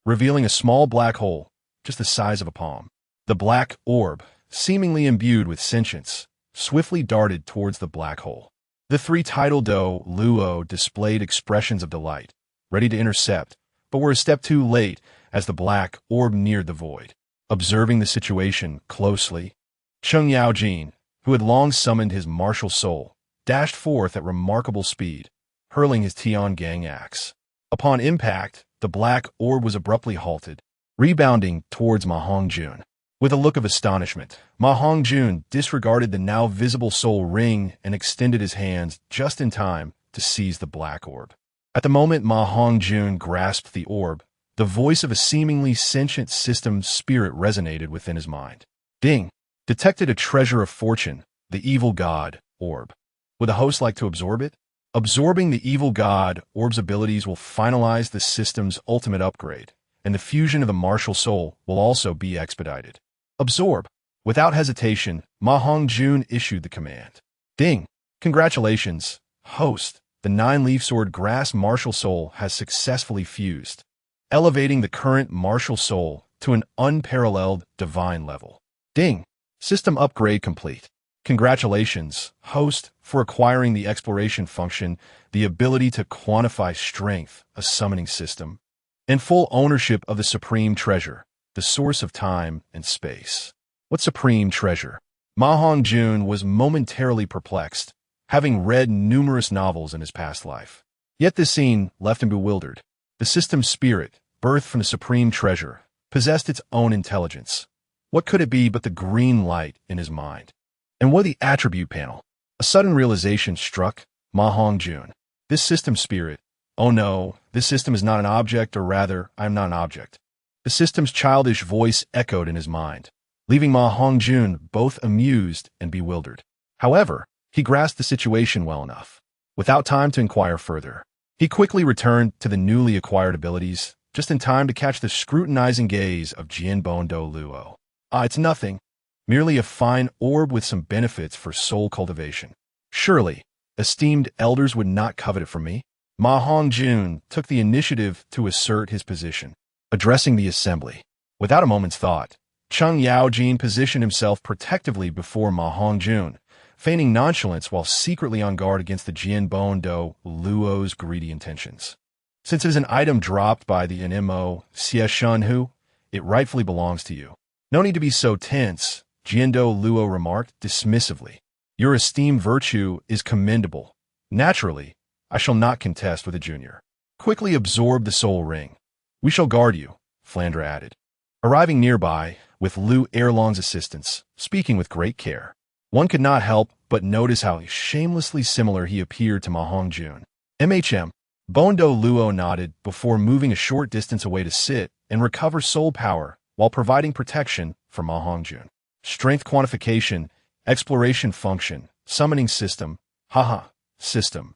Speaker 1: revealing a small black hole just the size of a palm. The black orb, seemingly imbued with sentience, swiftly darted towards the black hole. The 3 title Douluo displayed expressions of delight, ready to intercept, but were a step too late as the black orb neared the void. Observing the situation closely, Cheng Yaojin, who had long summoned his martial soul, dashed forth at remarkable speed, hurling his Tiangang axe. Upon impact, the black orb was abruptly halted, rebounding towards Ma Hongjun. With a look of astonishment, Ma Hongjun disregarded the now visible soul ring and extended his hands just in time to seize the black orb. At the moment Ma Hongjun grasped the orb, the voice of a seemingly sentient system spirit resonated within his mind. "Ding! Detected a treasure of fortune, the evil god, orb. Would the host like to absorb it? Absorbing the evil god, orb's abilities will finalize the system's ultimate upgrade, and the fusion of the martial soul will also be expedited. Absorb." Without hesitation, Ma Hongjun issued the command. "Ding! Congratulations, host. The 9-leaf sword grass martial soul has successfully fused, elevating the current martial soul to an unparalleled divine level. Ding! System upgrade complete. Congratulations, host, for acquiring the exploration function, the ability to quantify strength, a summoning system, and full ownership of the supreme treasure, the source of time and space." What supreme treasure? Ma Hongjun was momentarily perplexed, having read numerous novels in his past life. Yet this scene left him bewildered. The system's spirit, birthed from the supreme treasure, possessed its own intelligence. What could it be but the green light in his mind? And what the attribute panel? A sudden realization struck Ma Hongjun. This system spirit, Oh no, this system is not an object, or rather, I am not an object. The system's childish voice echoed in his mind, leaving Ma Hongjun both amused and bewildered. However, he grasped the situation well enough. Without time to inquire further, he quickly returned to the newly acquired abilities, just in time to catch the scrutinizing gaze of Jianbon Douluo. It's nothing. Merely a fine orb with some benefits for soul cultivation. Surely, esteemed elders would not covet it from me. Ma Hongjun took the initiative to assert his position, addressing the assembly. Without a moment's thought, Chung Yaojin positioned himself protectively before Ma Hongjun, feigning nonchalance while secretly on guard against the Jianbon Douluo's greedy intentions. Since it is an item dropped by the NMO Xie Shunhu, it rightfully belongs to you. No need to be so tense, Douluo remarked dismissively. Your esteemed virtue is commendable. Naturally, I shall not contest with a junior. Quickly absorb the soul ring. We shall guard you, Flandre added. Arriving nearby, with Lu Erlong's assistance, speaking with great care, one could not help but notice how shamelessly similar he appeared to Ma Hongjun. Bondo Luo nodded before moving a short distance away to sit and recover soul power while providing protection for Ma Hongjun. Strength quantification, exploration function, summoning system, system.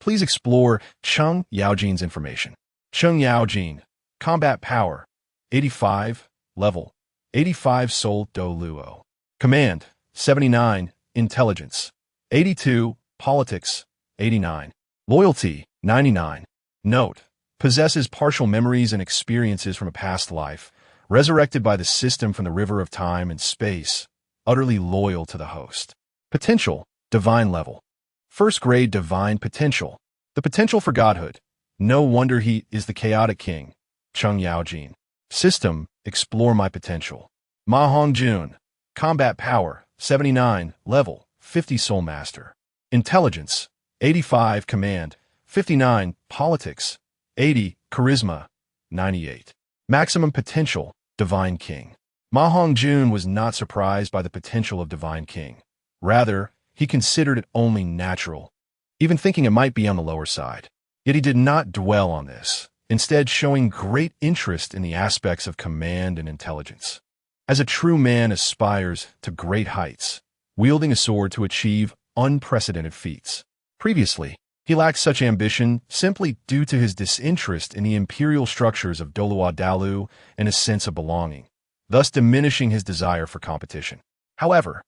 Speaker 1: Please explore Chung Yaojin's information. Chung Yaojin, combat power, 85, level, 85 soul Douluo. Command, 79, intelligence, 82, politics, 89. Loyalty, 99. Note, possesses partial memories and experiences from a past life, resurrected by the system from the river of time and space, utterly loyal to the host. Potential, divine level. First grade divine potential. The potential for godhood. No wonder he is the chaotic king. Chung Yaojin. System, explore my potential. Ma Hongjun. Combat power, 79, level, 50 soul master. Intelligence, 85, command, 59, politics, 80, charisma, 98. Maximum potential, divine king. Ma Hongjun was not surprised by the potential of divine king. Rather, he considered it only natural, even thinking it might be on the lower side. Yet he did not dwell on this, instead showing great interest in the aspects of command and intelligence. As a true man aspires to great heights, wielding a sword to achieve unprecedented feats. Previously, he lacked such ambition simply due to his disinterest in the imperial structures of Douluo and a sense of belonging, thus diminishing his desire for competition. However,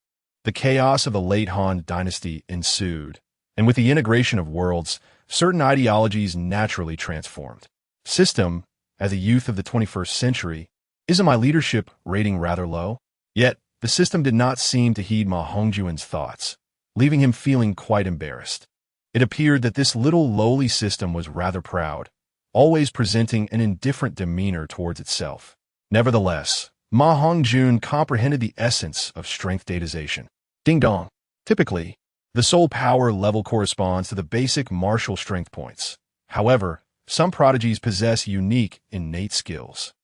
Speaker 1: the chaos of the late Han dynasty ensued, and with the integration of worlds, certain ideologies naturally transformed. System, as a youth of the 21st century, isn't my leadership rating rather low? Yet, the system did not seem to heed Ma Hongjun's thoughts, leaving him feeling quite embarrassed. It appeared that this little lowly system was rather proud, always presenting an indifferent demeanor towards itself. Nevertheless, Ma Hongjun comprehended the essence of strength datization. Ding dong. Typically, the soul power level corresponds to the basic martial strength points. However, some prodigies possess unique innate skills,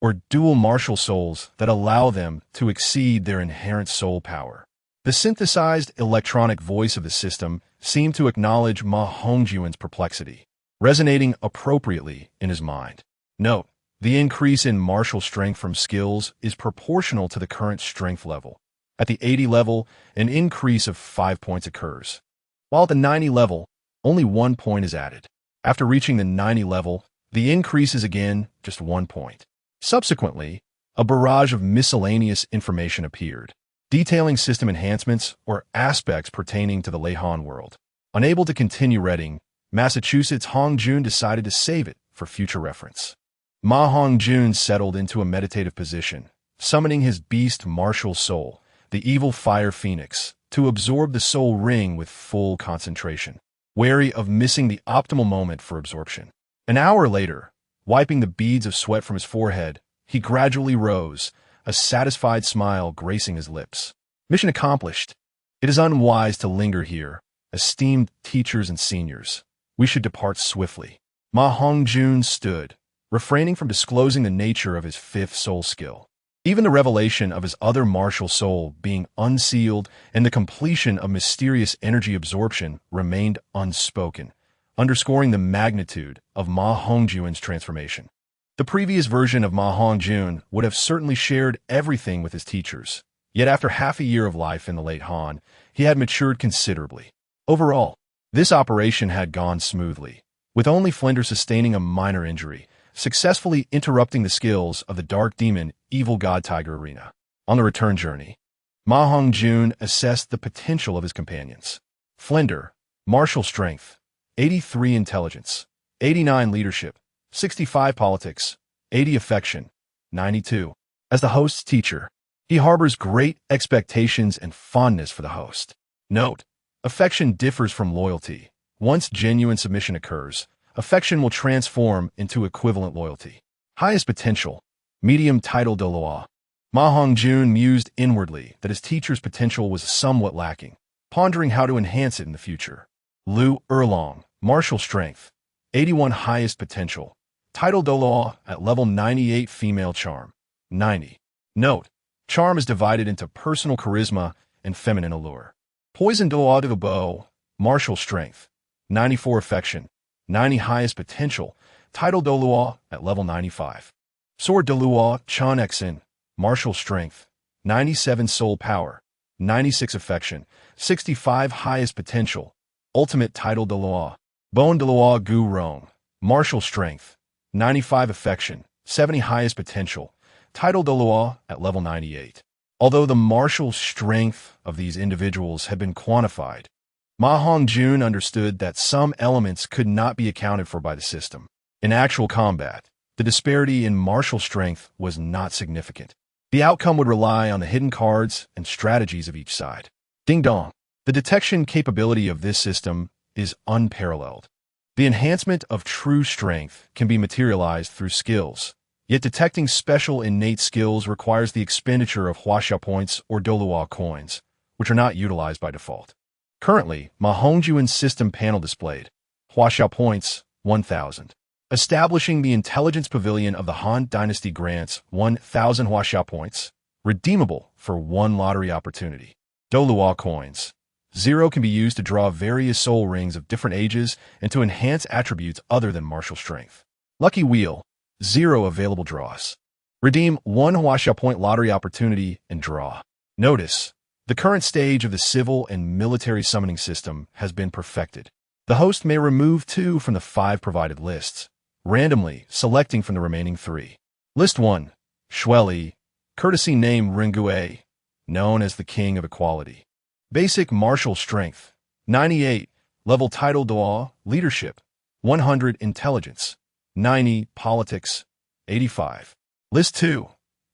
Speaker 1: or dual martial souls that allow them to exceed their inherent soul power. The synthesized electronic voice of the system seemed to acknowledge Ma Hongjun's perplexity, resonating appropriately in his mind. Note, the increase in martial strength from skills is proportional to the current strength level. At the 80 level, an increase of 5 points occurs, while at the 90 level, only 1 point is added. After reaching the 90 level, the increase is again just 1 point. Subsequently, a barrage of miscellaneous information appeared, detailing system enhancements or aspects pertaining to the Leihan world. Unable to continue reading, Massachusetts Hongjun decided to save it for future reference. Ma Hongjun settled into a meditative position, summoning his beast martial soul, the evil fire phoenix, to absorb the soul ring with full concentration, wary of missing the optimal moment for absorption. An hour later, wiping the beads of sweat from his forehead, he gradually rose, a satisfied smile gracing his lips. Mission accomplished. It is unwise to linger here, esteemed teachers and seniors. We should depart swiftly. Ma Hongjun stood, refraining from disclosing the nature of his fifth soul skill. Even the revelation of his other martial soul being unsealed and the completion of mysterious energy absorption remained unspoken, underscoring the magnitude of Ma Hongjun's transformation. The previous version of Ma Hongjun would have certainly shared everything with his teachers, yet after half a year of life in the late Han, he had matured considerably. Overall, this operation had gone smoothly, with only Flinder sustaining a minor injury, successfully interrupting the skills of the Dark Demon Evil God Tiger Arena. On the return journey, Ma Hongjun assessed the potential of his companions. Flinder, martial strength, 83 intelligence, 89 leadership, 65 politics, 80 affection, 92. As the host's teacher, he harbors great expectations and fondness for the host. Note, affection differs from loyalty. Once genuine submission occurs, affection will transform into equivalent loyalty. Highest potential, medium title Douluo. Ma Hongjun mused inwardly that his teacher's potential was somewhat lacking, pondering how to enhance it in the future. Lu Erlong, martial strength, 81 highest potential, title Douluo at level 98 female charm, 90. Note, charm is divided into personal charisma and feminine allure. Poison Douluo de Bow, martial strength, 94 affection, 90 highest potential, title Douluo at level 95. Sword Douluo Chan Exin, martial strength, 97 soul power, 96 affection, 65 highest potential, ultimate title Douluo. Bone Douluo Gu Rong, martial strength, 95 affection, 70 highest potential, title Douluo at level 98. Although the martial strength of these individuals had been quantified, Ma Hongjun understood that some elements could not be accounted for by the system. In actual combat, the disparity in martial strength was not significant. The outcome would rely on the hidden cards and strategies of each side. Ding dong. The detection capability of this system is unparalleled. The enhancement of true strength can be materialized through skills, yet detecting special innate skills requires the expenditure of Huaxia points or Douluo coins, which are not utilized by default. Currently, Ma Hongjun's system panel displayed Huaxia points 1,000. Establishing the Intelligence Pavilion of the Han Dynasty grants 1,000 Huaxia points, redeemable for 1 lottery opportunity. Douluo coins. 0 can be used to draw various soul rings of different ages and to enhance attributes other than martial strength. Lucky Wheel. 0 available draws. Redeem 1 Huaxia point lottery opportunity and draw. Notice, the current stage of the civil and military summoning system has been perfected. The host may remove 2 from the 5 provided lists, randomly selecting from the remaining 3. List 1. Shueli, courtesy name Ringue, known as the King of Equality. Basic martial strength, 98, level title Douluo, leadership, 100 intelligence, 90 politics, 85. List 2.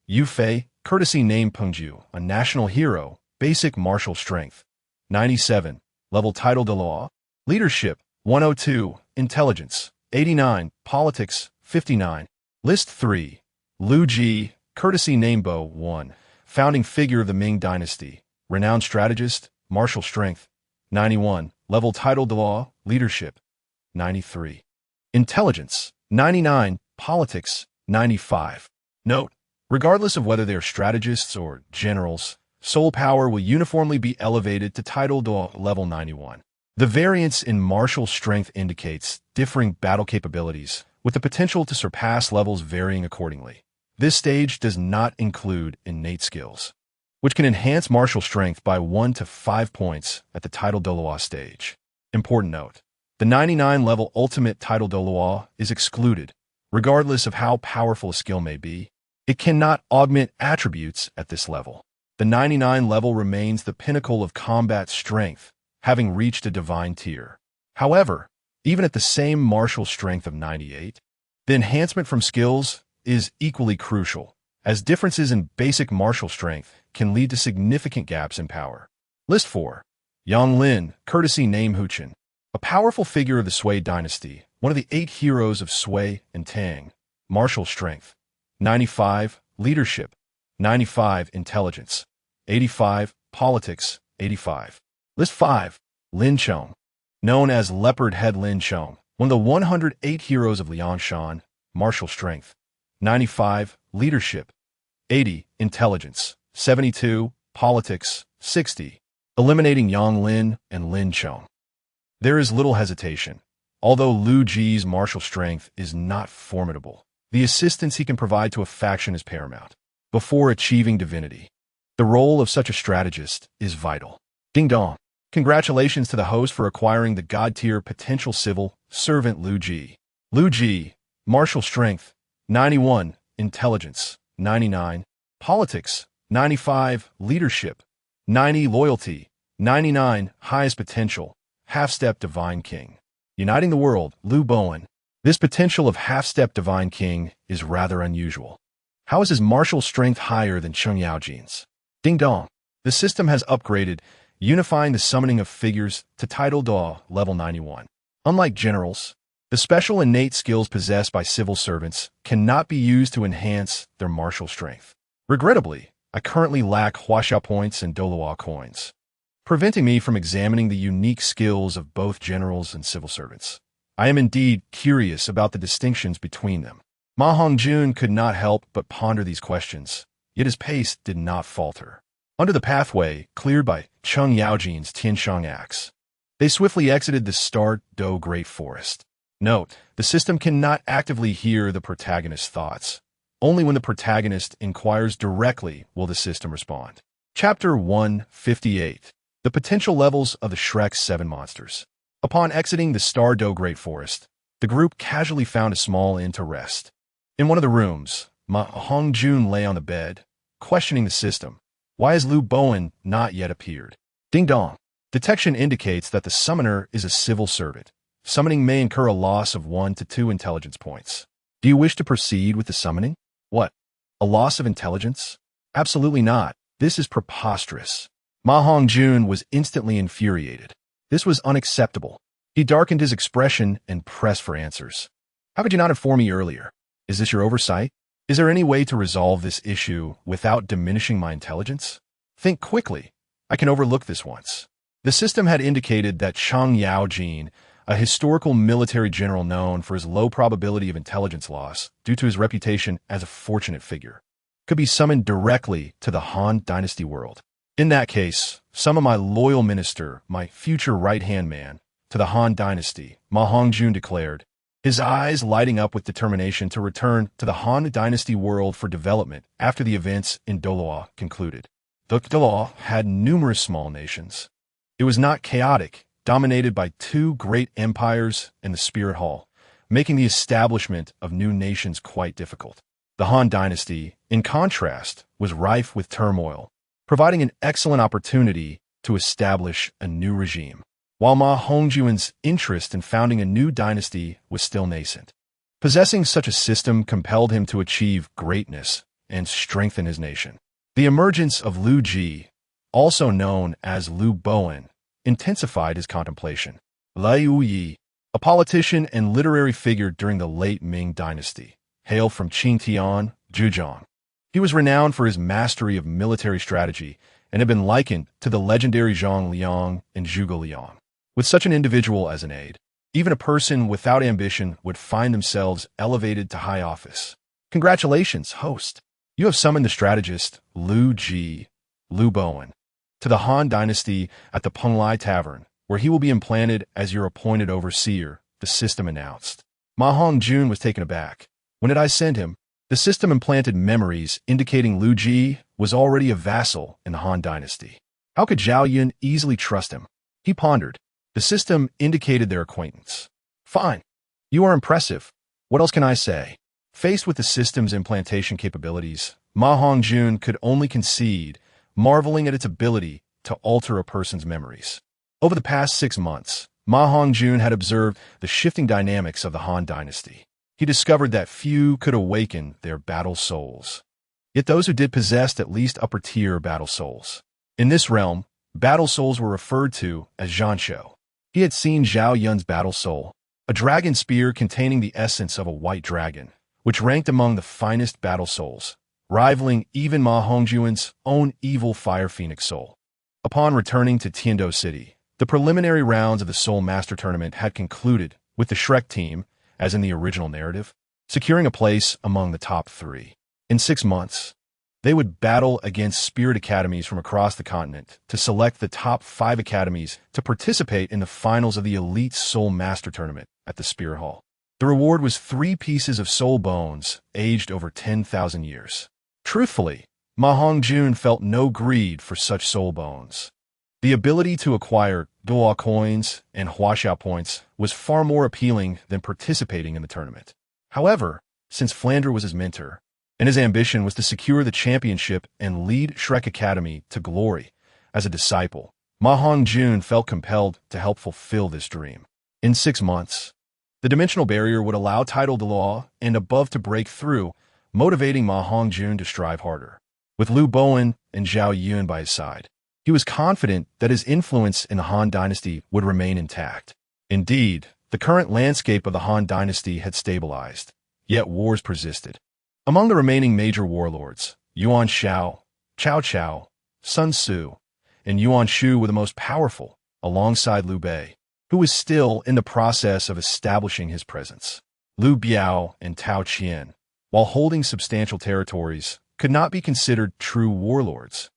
Speaker 1: Yufei, courtesy name Pengju, a national hero, basic martial strength, 97, level title Douluo, leadership, 102, intelligence, 89, politics, 59. List 3. Lu Ji, courtesy name Bo 1, founding figure of the Ming Dynasty, renowned strategist, martial strength, 91, level title Douluo, leadership, 93. Intelligence, 99, politics, 95. Note, regardless of whether they are strategists or generals, soul power will uniformly be elevated to title Douluo level 91. The variance in martial strength indicates differing battle capabilities, with the potential to surpass levels varying accordingly. This stage does not include innate skills, which can enhance martial strength by 1 to 5 points at the title Douluo stage. Important note, the 99 level ultimate title Douluo is excluded, regardless of how powerful a skill may be. It cannot augment attributes at this level. The 99 level remains the pinnacle of combat strength, having reached a divine tier. However, even at the same martial strength of 98, the enhancement from skills is equally crucial, as differences in basic martial strength can lead to significant gaps in power. List 4. Yang Lin, courtesy name Huchen, a powerful figure of the Sui dynasty, one of the 8 heroes of Sui and Tang, martial strength, 95, leadership, 95, intelligence, 85, politics, 85. List 5. Lin Chong, known as Leopard Head Lin Chong, one of the 108 heroes of Liangshan, martial strength, 95, leadership, 80, intelligence, 72, politics, 60. Eliminating Yang Lin and Lin Chong. There is little hesitation. Although Lu Ji's martial strength is not formidable, the assistance he can provide to a faction is paramount. Before achieving divinity, the role of such a strategist is vital. Ding dong. Congratulations to the host for acquiring the god-tier potential civil servant Lu Ji. Lu Ji, martial strength, 91, intelligence, 99, politics, 95, leadership, 90, loyalty, 99, highest potential, half-step divine king. Uniting the world, Lu Bowen. This potential of half-step divine king is rather unusual. How is his martial strength higher than Cheng Yaojin's? Ding dong. The system has upgraded, unifying the summoning of figures to title Daw level 91. Unlike generals, the special innate skills possessed by civil servants cannot be used to enhance their martial strength. Regrettably, I currently lack Huaxiao points and Douluo coins, preventing me from examining the unique skills of both generals and civil servants. I am indeed curious about the distinctions between them. Ma Hongjun could not help but ponder these questions, yet his pace did not falter. Under the pathway cleared by Cheng Yaojin's Tianshang axe, they swiftly exited the Star Do Great Forest. Note, the system cannot actively hear the protagonist's thoughts. Only when the protagonist inquires directly will the system respond. Chapter 158. The potential levels of the Shrek 7 monsters. Upon exiting the Star Do Great Forest, the group casually found a small inn to rest. In one of the rooms, Ma Hongjun lay on the bed, questioning the system. Why has Lu Bowen not yet appeared? Ding dong. Detection indicates that the summoner is a civil servant. Summoning may incur a loss of 1 to 2 intelligence points. Do you wish to proceed with the summoning? What? A loss of intelligence? Absolutely not. This is preposterous. Ma Hongjun was instantly infuriated. This was unacceptable. He darkened his expression and pressed for answers. How could you not inform me earlier? Is this your oversight? Is there any way to resolve this issue without diminishing my intelligence? Think quickly. I can overlook this once. The system had indicated that Cheng Yaojin, a historical military general known for his low probability of intelligence loss due to his reputation as a fortunate figure, could be summoned directly to the Han Dynasty world. In that case, summon my loyal minister, my future right-hand man, to the Han Dynasty, Ma Hongjun declared, his eyes lighting up with determination to return to the Han Dynasty world for development after the events in Douluo concluded. The Douluo had numerous small nations. It was not chaotic, dominated by 2 great empires and the Spirit Hall, making the establishment of new nations quite difficult. The Han Dynasty, in contrast, was rife with turmoil, providing an excellent opportunity to establish a new regime, while Ma Hongjun's interest in founding a new dynasty was still nascent. Possessing such a system compelled him to achieve greatness and strengthen his nation. The emergence of Lu Ji, also known as Lu Bowen, intensified his contemplation. Liu Yi, a politician and literary figure during the late Ming dynasty, hailed from Qingtian, Zhejiang. He was renowned for his mastery of military strategy and had been likened to the legendary Zhang Liang and Zhuge Liang. With such an individual as an aide, even a person without ambition would find themselves elevated to high office. Congratulations, host. You have summoned the strategist Lu Ji, Lu Bowen, to the Han Dynasty at the Penglai Tavern, where he will be implanted as your appointed overseer, the system announced. Ma Hongjun was taken aback. When did I send him? The system implanted memories indicating Lu Ji was already a vassal in the Han Dynasty. How could Zhao Yun easily trust him? He pondered. The system indicated their acquaintance. Fine. You are impressive. What else can I say? Faced with the system's implantation capabilities, Ma Hongjun could only concede, marveling at its ability to alter a person's memories. Over the past 6 months, Ma Hongjun had observed the shifting dynamics of the Han Dynasty. He discovered that few could awaken their battle souls. Yet those who did possessed at least upper-tier battle souls. In this realm, battle souls were referred to as Zhanshou. He had seen Zhao Yun's battle soul, a dragon spear containing the essence of a white dragon, which ranked among the finest battle souls, rivaling even Ma Hongjun's own evil fire phoenix soul. Upon returning to Tiando City, the preliminary rounds of the Soul Master Tournament had concluded with the Shrek team, as in the original narrative, securing a place among the top 3. In 6 months, they would battle against spirit academies from across the continent to select the top 5 academies to participate in the finals of the Elite Soul Master Tournament at the Spear Hall. The reward was 3 pieces of soul bones, aged over 10,000 years. Truthfully, Ma Hongjun felt no greed for such soul bones. The ability to acquire Douluo coins and Huaxiao points was far more appealing than participating in the tournament. However, since Flandre was his mentor, and his ambition was to secure the championship and lead Shrek Academy to glory as a disciple, Ma Hongjun felt compelled to help fulfill this dream. In 6 months, the dimensional barrier would allow title Douluo and above to break through, motivating Ma Hongjun to strive harder. With Lu Bowen and Zhao Yun by his side, he was confident that his influence in the Han Dynasty would remain intact. Indeed, the current landscape of the Han Dynasty had stabilized, yet wars persisted. Among the remaining major warlords, Yuan Shao, Cao Cao, Sun Tzu, and Yuan Shu were the most powerful, alongside Liu Bei, who was still in the process of establishing his presence. Liu Biao and Tao Qian, while holding substantial territories, could not be considered true warlords,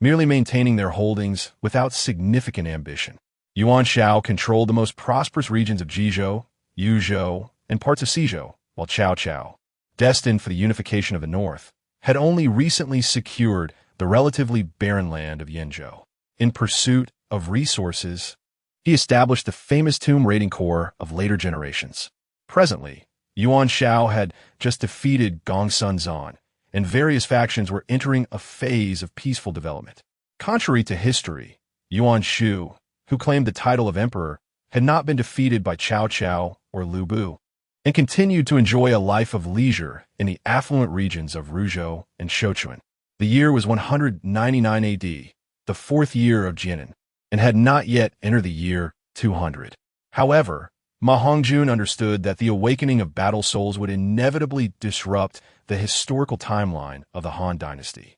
Speaker 1: merely maintaining their holdings without significant ambition. Yuan Shao controlled the most prosperous regions of Jizhou, Yuzhou, and parts of Xizhou, while Cao Cao, destined for the unification of the north, had only recently secured the relatively barren land of Yenzhou. In pursuit of resources, he established the famous tomb raiding corps of later generations. Presently, Yuan Shao had just defeated Gongsun Zan, and various factions were entering a phase of peaceful development. Contrary to history, Yuan Shu, who claimed the title of emperor, had not been defeated by Cao Cao or Lu Bu, and continued to enjoy a life of leisure in the affluent regions of Ruzhou and Sichuan. The year was 199 AD, the 4th year of Jinan, and had not yet entered the year 200. However, Ma Hongjun understood that the awakening of battle souls would inevitably disrupt the historical timeline of the Han Dynasty.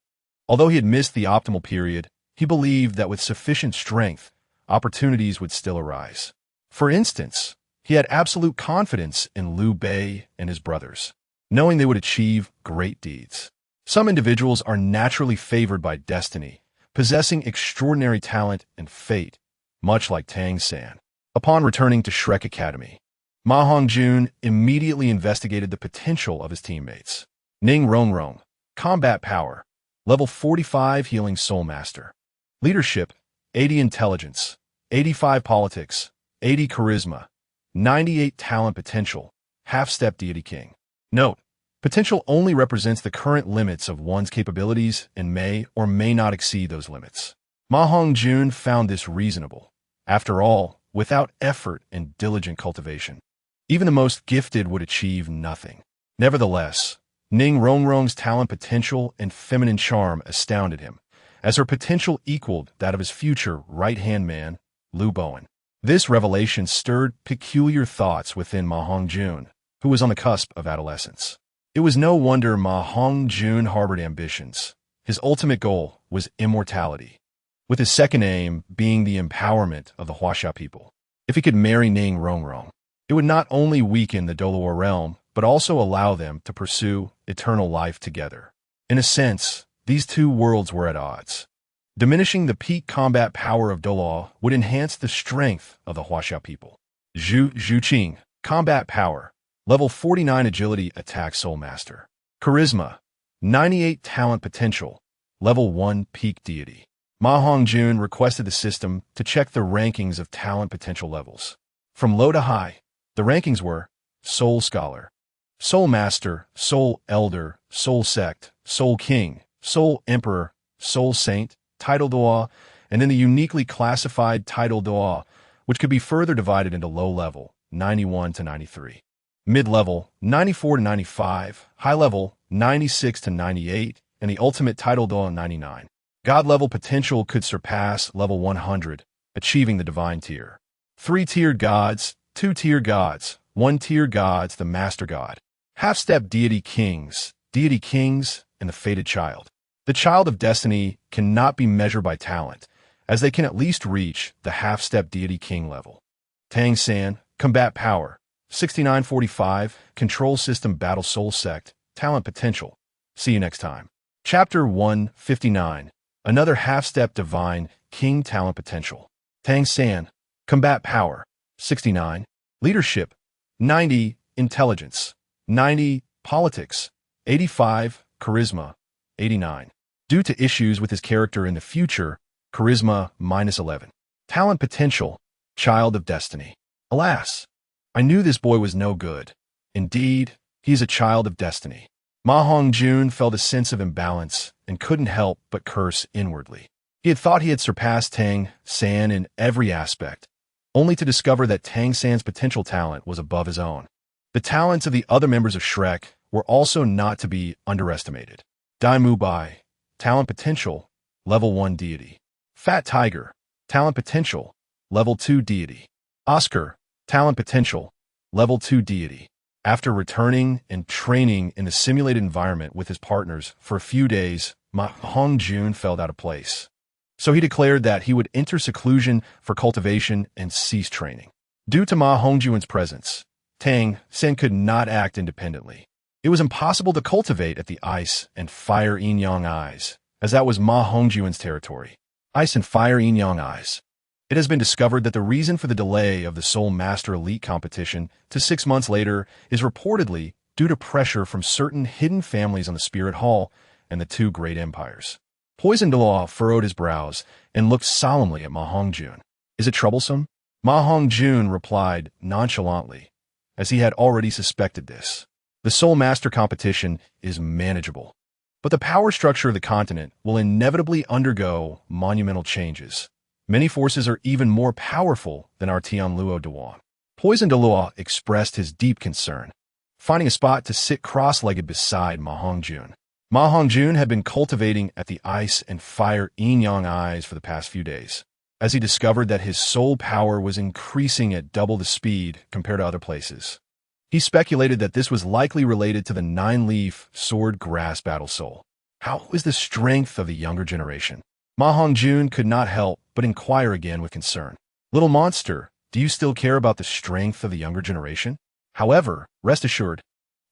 Speaker 1: Although he had missed the optimal period, he believed that with sufficient strength, opportunities would still arise. For instance, he had absolute confidence in Liu Bei and his brothers, knowing they would achieve great deeds. Some individuals are naturally favored by destiny, possessing extraordinary talent and fate, much like Tang San. Upon returning to Shrek Academy, Ma Hongjun immediately investigated the potential of his teammates. Ning Rongrong, Combat Power, Level 45 Healing Soul Master. Leadership, 80 Intelligence, 85 Politics, 80 Charisma, 98 Talent Potential, Half-Step Deity King. Note, potential only represents the current limits of one's capabilities and may or may not exceed those limits. Ma Hongjun found this reasonable. After all, without effort and diligent cultivation, even the most gifted would achieve nothing. Nevertheless, Ning Rongrong's talent potential and feminine charm astounded him, as her potential equaled that of his future right-hand man, Lu Bowen. This revelation stirred peculiar thoughts within Ma Hongjun, who was on the cusp of adolescence. It was no wonder Ma Hongjun harbored ambitions. His ultimate goal was immortality, with his second aim being the empowerment of the Huaxia people. If he could marry Ning Rongrong, it would not only weaken the Douluo realm, but also allow them to pursue eternal life together. In a sense, these two worlds were at odds. Diminishing the peak combat power of Douluo would enhance the strength of the Huaxia people. Zhu Qing, Combat Power, Level 49 Agility Attack Soul Master. Charisma, 98 Talent Potential, Level 1 Peak Deity. Ma Hongjun requested the system to check the rankings of talent potential levels. From low to high, the rankings were Soul Scholar, Soul Master, Soul Elder, Soul Sect, Soul King, Soul Emperor, Soul Saint, Title Douluo, and then the uniquely classified Title Douluo, which could be further divided into low level, 91 to 93, mid-level, 94 to 95, high level, 96 to 98, and the ultimate Title Douluo, 99. God-level potential could surpass level 100, achieving the divine tier. 3-tiered gods, 2-tier gods, 1-tier gods, the Master God. Half-step Deity Kings, and the Fated Child. The Child of Destiny cannot be measured by talent, as they can at least reach the half-step Deity King level. Tang San, Combat Power, 6945, Control System Battle Soul Sect, Talent Potential. See you next time. Chapter 159, Another Half-Step Divine King Talent Potential. Tang San, Combat Power, 69. Leadership, 90. Intelligence. 90. Politics. 85. Charisma. 89. Due to issues with his character in the future, charisma -11. Talent potential. Child of destiny. Alas, I knew this boy was no good. Indeed, he is a child of destiny. Ma Hongjun felt a sense of imbalance and couldn't help but curse inwardly. He had thought he had surpassed Tang San in every aspect, only to discover that Tang San's potential talent was above his own. The talents of the other members of Shrek were also not to be underestimated. Dai Mu Bai, talent potential, level 1 deity. Fat Tiger, talent potential, level 2 deity. Oscar, talent potential, level 2 deity. After returning and training in the simulated environment with his partners for a few days, Ma Hongjun felt out of place. So he declared that he would enter seclusion for cultivation and cease training. Due to Ma Hongjun's presence, Tang San could not act independently. It was impossible to cultivate at the Ice and Fire Yin-Yang Eyes, as that was Ma Hongjun's territory. Ice and Fire Yin-Yang Eyes. It has been discovered that the reason for the delay of the Soul Master Elite competition to 6 months later is reportedly due to pressure from certain hidden families on the Spirit Hall and the two great empires. Poison Douluo furrowed his brows and looked solemnly at Ma Hongjun. Is it troublesome? Ma Hongjun replied nonchalantly, as he had already suspected this. The Soul Master competition is manageable, but the power structure of the continent will inevitably undergo monumental changes. Many forces are even more powerful than our Tianluo Duan. Poison Douluo expressed his deep concern, finding a spot to sit cross-legged beside Ma Hongjun. Ma Hongjun had been cultivating at the Ice and Fire Yin-Yang Eyes for the past few days, as he discovered that his soul power was increasing at double the speed compared to other places. He speculated that this was likely related to the 9-leaf sword grass battle soul. How is the strength of the younger generation? Ma Hongjun could not help but inquire again with concern. Little monster, do you still care about the strength of the younger generation? However, rest assured,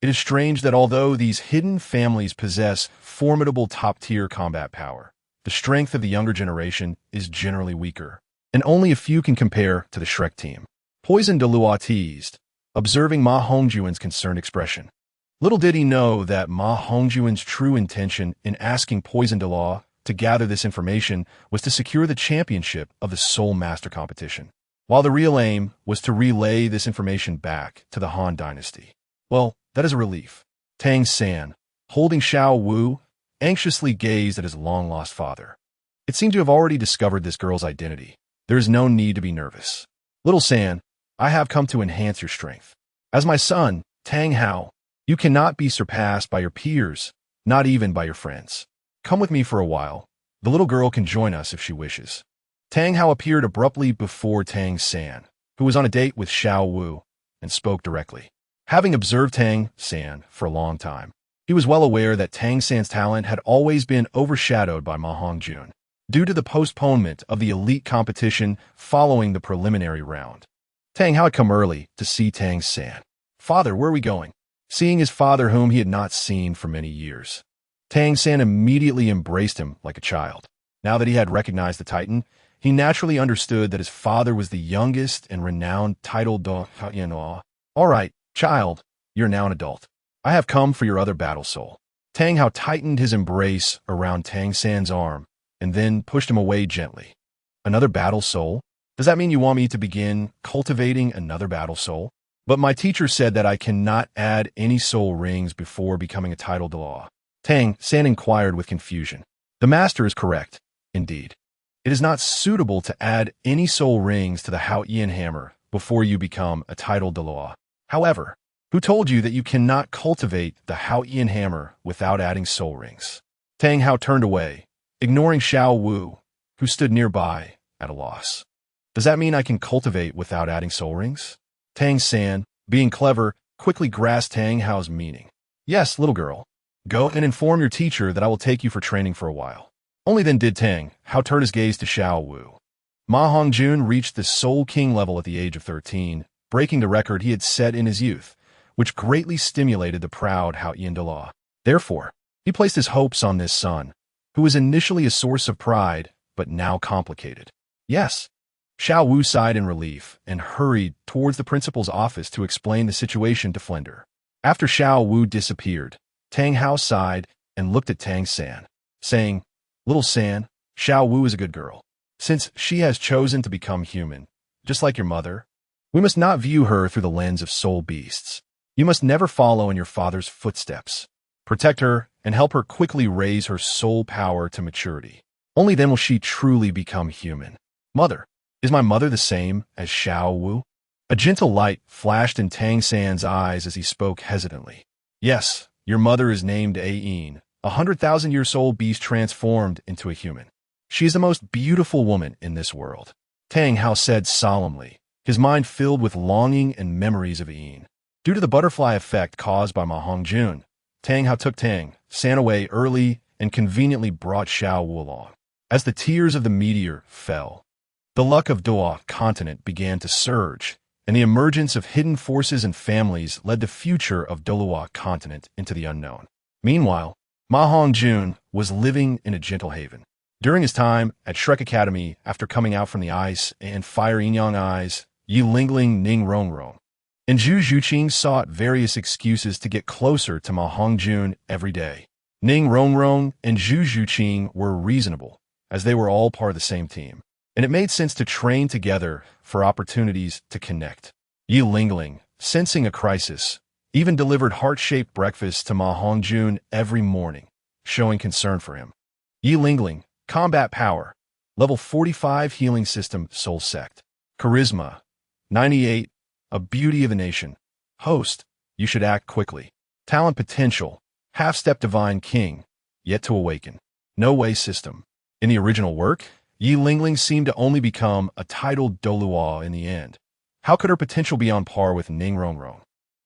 Speaker 1: it is strange that although these hidden families possess formidable top-tier combat power, the strength of the younger generation is generally weaker, and only a few can compare to the Shrek team. Poison Douluo teased, observing Ma Hongjun's concerned expression. Little did he know that Ma Hongjun's true intention in asking Poison Douluo to gather this information was to secure the championship of the Soul Master competition, while the real aim was to relay this information back to the Han Dynasty. Well, that is a relief. Tang San, holding Xiao Wu, anxiously gazed at his long-lost father. It seemed to have already discovered this girl's identity. There is no need to be nervous. Little San, I have come to enhance your strength. As my son, Tang Hao, you cannot be surpassed by your peers, not even by your friends. Come with me for a while. The little girl can join us if she wishes. Tang Hao appeared abruptly before Tang San, who was on a date with Xiao Wu, and spoke directly. Having observed Tang San for a long time, he was well aware that Tang San's talent had always been overshadowed by Ma Hongjun, due to the postponement of the elite competition following the preliminary round. Tang Hao had come early to see Tang San. Father, where are we going? Seeing his father whom he had not seen for many years, Tang San immediately embraced him like a child. Now that he had recognized the Titan, he naturally understood that his father was the youngest and renowned title Douluo. All right, child, you're now an adult. I have come for your other battle soul. Tang Hao tightened his embrace around Tang San's arm and then pushed him away gently. Another battle soul? Does that mean you want me to begin cultivating another battle soul? But my teacher said that I cannot add any soul rings before becoming a title Douluo. Tang San inquired with confusion. The master is correct, indeed. It is not suitable to add any soul rings to the Hao Yin hammer before you become a title Douluo. However, who told you that you cannot cultivate the Hao Yin hammer without adding soul rings? Tang Hao turned away, ignoring Xiao Wu, who stood nearby at a loss. Does that mean I can cultivate without adding soul rings? Tang San, being clever, quickly grasped Tang Hao's meaning. Yes, little girl. Go and inform your teacher that I will take you for training for a while. Only then did Tang Hao turn his gaze to Xiao Wu. Ma Hongjun reached the Soul King level at the age of 13, breaking the record he had set in his youth, which greatly stimulated the proud Hao Yin Douluo. Therefore, he placed his hopes on this son, who was initially a source of pride, but now complicated. Yes, Xiao Wu sighed in relief and hurried towards the principal's office to explain the situation to Flender. After Xiao Wu disappeared, Tang Hao sighed and looked at Tang San, saying, "Little San, Xiao Wu is a good girl. Since she has chosen to become human, just like your mother, we must not view her through the lens of soul beasts. You must never follow in your father's footsteps. Protect her and help her quickly raise her soul power to maturity. Only then will she truly become human." "Mother, is my mother the same as Xiao Wu?" A gentle light flashed in Tang San's eyes as he spoke hesitantly. "Yes, your mother is named Ayin, a 100,000-year soul beast transformed into a human. She is the most beautiful woman in this world," Tang Hao said solemnly, his mind filled with longing and memories of Ayin. Due to the butterfly effect caused by Ma Hongjun, Tang Hao took Tang San away early and conveniently brought Xiao Wu along. As the tears of the meteor fell, the luck of Douluo continent began to surge, and the emergence of hidden forces and families led the future of Douluo continent into the unknown. Meanwhile, Ma Hongjun was living in a gentle haven. During his time at Shrek Academy, after coming out from the ice and fire Yin-Yang eyes, Yi Lingling Ning Rongrong, and Zhu Zhuqing sought various excuses to get closer to Ma Hongjun every day. Ning Rongrong and Zhu Zhuqing were reasonable, as they were all part of the same team, and it made sense to train together for opportunities to connect. Yi Lingling, sensing a crisis, even delivered heart-shaped breakfast to Ma Hongjun every morning, showing concern for him. Yi Lingling, combat power, level 45 healing system soul sect. Charisma, 98, a beauty of the nation. Host, you should act quickly. Talent potential, half-step divine king, yet to awaken. No way system. In the original work, Yi Lingling seemed to only become a titled Douluo in the end. How could her potential be on par with Ning Rongrong?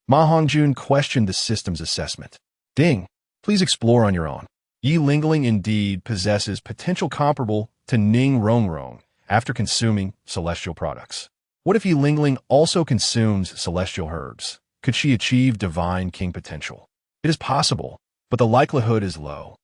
Speaker 1: Ma Hongjun questioned the system's assessment. "Ding, please explore on your own. Yi Lingling indeed possesses potential comparable to Ning Rongrong after consuming celestial products. What if Yi Lingling also consumes celestial herbs? Could she achieve divine king potential? It is possible, but the likelihood is low.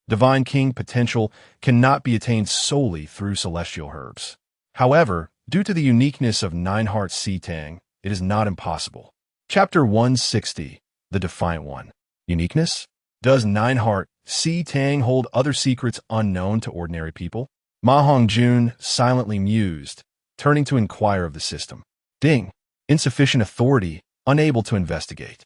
Speaker 1: Divine king potential cannot be attained solely through celestial herbs. However, due to the uniqueness of Nineheart Sea Tang, it is not impossible." Chapter 160, The Defiant One. Uniqueness? Does Nineheart Sea Tang hold other secrets unknown to ordinary people? Ma Hongjun silently mused, turning to inquire of the system. "Ding, insufficient authority, unable to investigate.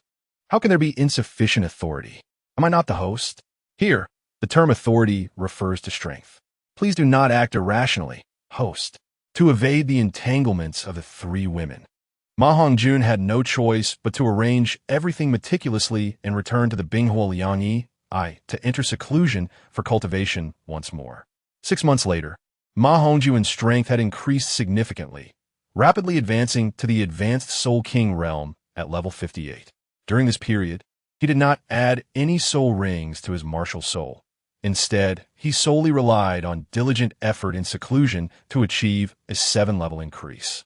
Speaker 1: How can there be insufficient authority? Am I not the host?" Here, the term authority refers to strength. Please do not act irrationally, host, to evade the entanglements of the three women. Ma Hongjun had no choice but to arrange everything meticulously and return to the Binghuo Liangyi, to enter seclusion for cultivation once more. 6 months later, Ma Hongjun's strength had increased significantly, rapidly advancing to the advanced Soul King realm at level 58. During this period, he did not add any soul rings to his martial soul. Instead, he solely relied on diligent effort in seclusion to achieve a 7-level increase.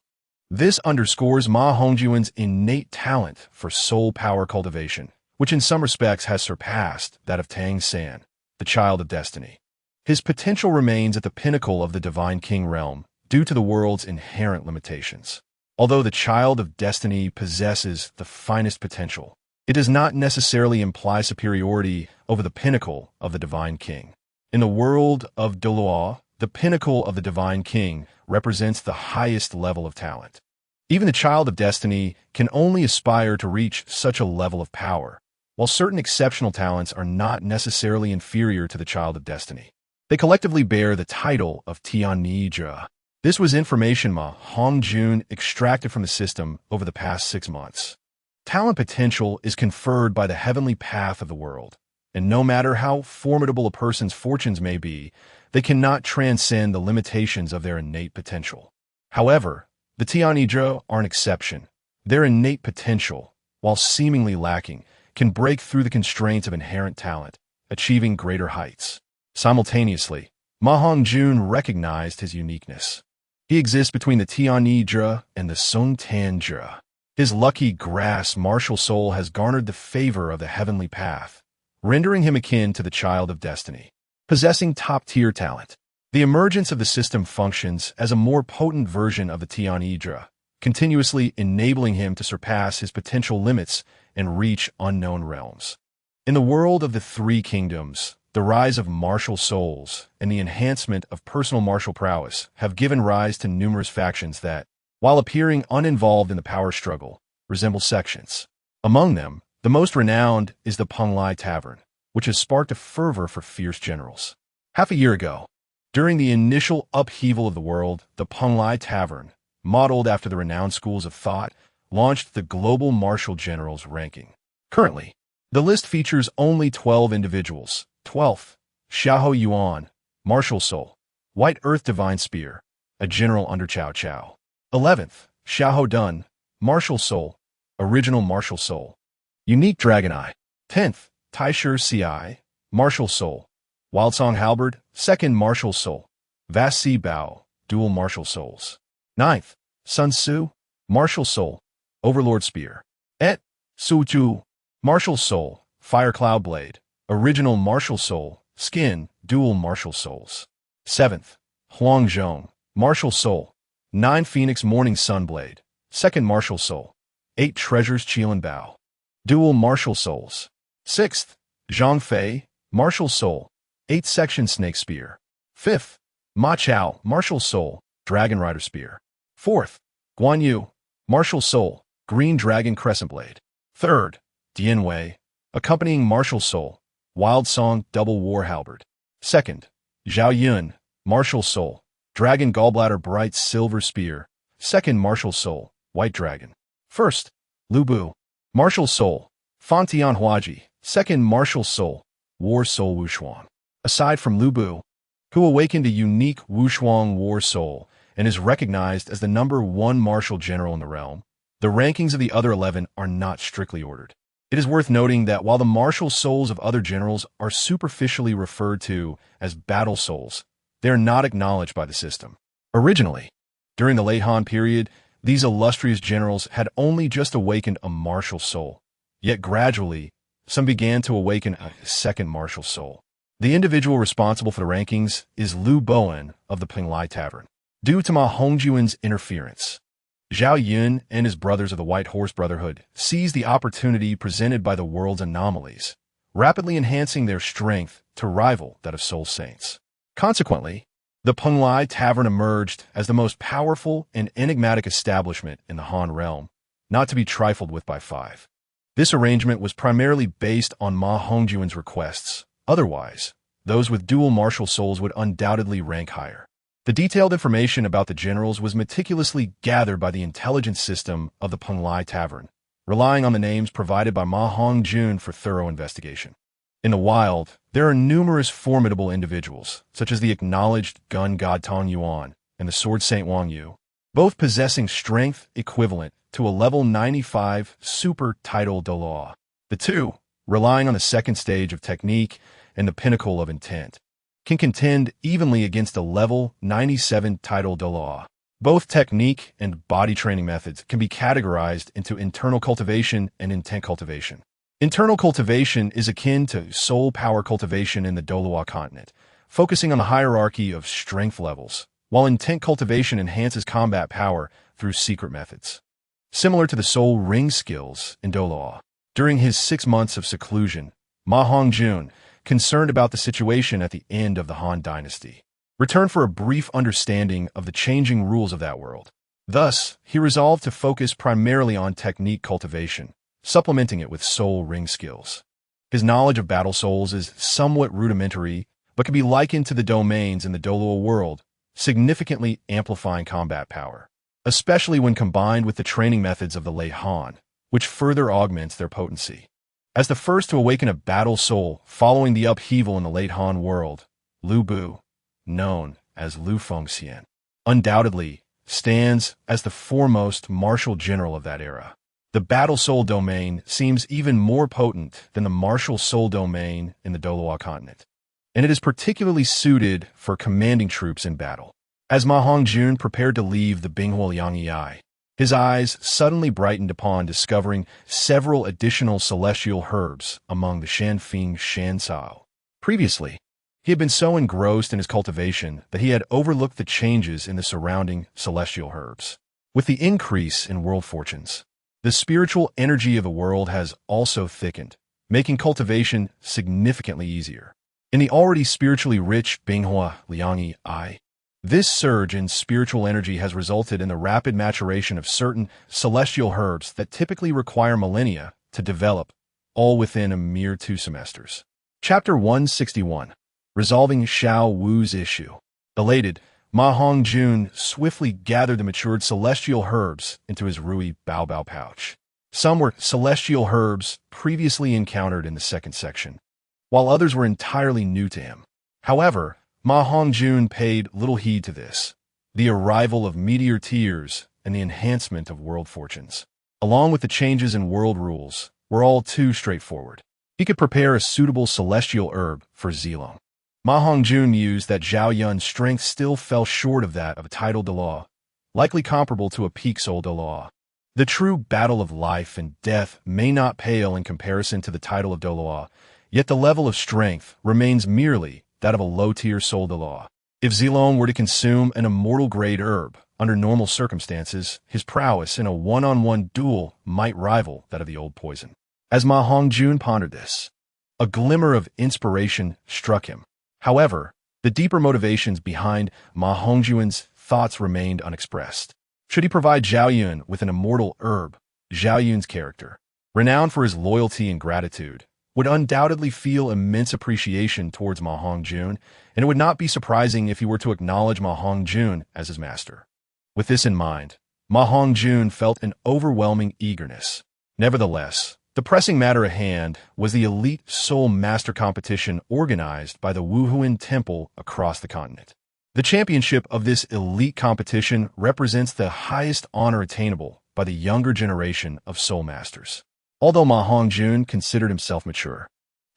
Speaker 1: This underscores Ma Hongjun's innate talent for soul power cultivation, which in some respects has surpassed that of Tang San, the Child of Destiny. His potential remains at the pinnacle of the Divine King realm due to the world's inherent limitations. Although the Child of Destiny possesses the finest potential, it does not necessarily imply superiority over the pinnacle of the Divine King. In the world of Douluo, the pinnacle of the Divine King represents the highest level of talent. Even the Child of Destiny can only aspire to reach such a level of power, while certain exceptional talents are not necessarily inferior to the Child of Destiny. They collectively bear the title of Tianijia. This was information Ma Hongjun extracted from the system over the past 6 months. Talent potential is conferred by the heavenly path of the world, and no matter how formidable a person's fortunes may be, they cannot transcend the limitations of their innate potential. However, the Tianijia are an exception. Their innate potential, while seemingly lacking, can break through the constraints of inherent talent, achieving greater heights. Simultaneously, Ma Hongjun recognized his uniqueness. He exists between the Tianijia and the Songtanjia. His lucky grass martial soul has garnered the favor of the heavenly path, rendering him akin to the Child of Destiny, possessing top-tier talent. The emergence of the system functions as a more potent version of the Tian Hydra, continuously enabling him to surpass his potential limits and reach unknown realms. In the world of the Three Kingdoms, the rise of martial souls and the enhancement of personal martial prowess have given rise to numerous factions that, while appearing uninvolved in the power struggle, resemble sections. Among them, the most renowned is the Penglai Tavern, which has sparked a fervor for fierce generals. Half a year ago, during the initial upheaval of the world, the Penglai Tavern, modeled after the renowned schools of thought, launched the Global Martial Generals ranking. Currently, the list features only 12 individuals. 12th, Xiahou Yuan, Martial Soul, White Earth Divine Spear, a general under Cao Cao. 11th, Xiahou Dun, Martial Soul, Original Martial Soul, Unique Dragon Eye. 10th, Taishir Ci, Martial Soul, Wildsong Halberd, Second Martial Soul, Vast Sea Bao, Dual Martial Souls. 9th, Sun Tzu, Martial Soul, Overlord Spear. Su Ju, Martial Soul, Fire Cloud Blade, Original Martial Soul, Skin, Dual Martial Souls. 7th, Hongjun, Martial Soul, 9 Phoenix Morning Sun Blade, Second Martial Soul, 8 Treasures Qilin Bao, Dual Martial Souls. 6th, Zhang Fei, Martial Soul, 8 Section Snake Spear. 5th, Ma Chao, Martial Soul, Dragon Rider Spear. 4th, Guan Yu, Martial Soul, Green Dragon Crescent Blade. 3rd, Dian Wei, accompanying Martial Soul, Wild Song Double War Halberd. 2nd, Zhao Yun, Martial Soul, Dragon Gallbladder Bright Silver Spear, Second Martial Soul, White Dragon. 1st, Lu Bu, Martial Soul, Fantian Huaji, Second Martial Soul, War Soul Wushuang. Aside from Lu Bu, who awakened a unique Wushuang War Soul and is recognized as the #1 martial general in the realm, the rankings of the other 11 are not strictly ordered. It is worth noting that while the martial souls of other generals are superficially referred to as battle souls, they are not acknowledged by the system. Originally, during the late Han period, these illustrious generals had only just awakened a martial soul, yet gradually, some began to awaken a second martial soul. The individual responsible for the rankings is Liu Bowen of the Penglai Tavern. Due to Ma Hongjun's interference, Zhao Yun and his brothers of the White Horse Brotherhood seized the opportunity presented by the world's anomalies, rapidly enhancing their strength to rival that of Soul Saints. Consequently, the Penglai Tavern emerged as the most powerful and enigmatic establishment in the Han realm, not to be trifled with by 5. This arrangement was primarily based on Ma Hongjun's requests. Otherwise, those with dual martial souls would undoubtedly rank higher. The detailed information about the generals was meticulously gathered by the intelligence system of the Penglai Tavern, relying on the names provided by Ma Hongjun for thorough investigation. In the wild, there are numerous formidable individuals, such as the acknowledged gun god Tong Yuan and the sword saint Wang Yu, both possessing strength equivalent to a level 95 super title Douluo. The two, relying on the second stage of technique and the pinnacle of intent, can contend evenly against a level 97 title Douluo. Both technique and body training methods can be categorized into internal cultivation and intent cultivation. Internal cultivation is akin to soul power cultivation in the Douluo continent, focusing on the hierarchy of strength levels, while intent cultivation enhances combat power through secret methods. Similar to the soul ring skills in Douluo, during his 6 months of seclusion, Ma Hongjun, concerned about the situation at the end of the Han dynasty, returned for a brief understanding of the changing rules of that world. Thus, he resolved to focus primarily on technique cultivation, supplementing it with soul ring skills. His knowledge of battle souls is somewhat rudimentary, but can be likened to the domains in the Douluo world, significantly amplifying combat power, especially when combined with the training methods of the late Han, which further augments their potency. As the first to awaken a battle soul following the upheaval in the late Han world, Lu Bu, known as Lu Fengxian, undoubtedly stands as the foremost martial general of that era. The battle soul domain seems even more potent than the martial soul domain in the Douluo continent, and it is particularly suited for commanding troops in battle. As Ma Hongjun prepared to leave the Binghuo Yangyi, his eyes suddenly brightened upon discovering several additional celestial herbs among the Shanfeng Shansao. Previously, He had been so engrossed in his cultivation that he had overlooked the changes in the surrounding celestial herbs. With the increase in world fortunes, the spiritual energy of the world has also thickened, making cultivation significantly easier. In the already spiritually rich Binghua Liangyi I, this surge in spiritual energy has resulted in the rapid maturation of certain celestial herbs that typically require millennia to develop, all within a mere 2 semesters. Chapter 161. Resolving Xiao Wu's Issue. Elated, Ma Hongjun swiftly gathered the matured celestial herbs into his Rui Baobao pouch. Some were celestial herbs previously encountered in the second section, while others were entirely new to him. However, Ma Hongjun paid little heed to this. The arrival of meteor tears and the enhancement of world fortunes, along with the changes in world rules, were all too straightforward. He could prepare a suitable celestial herb for Zilong. Ma Hongjun mused that Zhao Yun's strength still fell short of that of a title Douluo, likely comparable to a peak soul Douluo. The true battle of life and death may not pale in comparison to the title of Douluo, yet the level of strength remains merely that of a low-tier soul Douluo. If Zilong were to consume an immortal-grade herb, under normal circumstances, his prowess in a one-on-one duel might rival that of the old poison. As Ma Hongjun pondered this, a glimmer of inspiration struck him. However, the deeper motivations behind Ma Hongjun's thoughts remained unexpressed. Should he provide Zhao Yun with an immortal herb, Zhao Yun's character, renowned for his loyalty and gratitude, would undoubtedly feel immense appreciation towards Ma Hongjun, and it would not be surprising if he were to acknowledge Ma Hongjun as his master. With this in mind, Ma Hongjun felt an overwhelming eagerness. Nevertheless, the pressing matter at hand was the elite Soul Master competition organized by the Wuhuan Temple across the continent. The championship of this elite competition represents the highest honor attainable by the younger generation of Soul Masters. Although Ma Hongjun considered himself mature,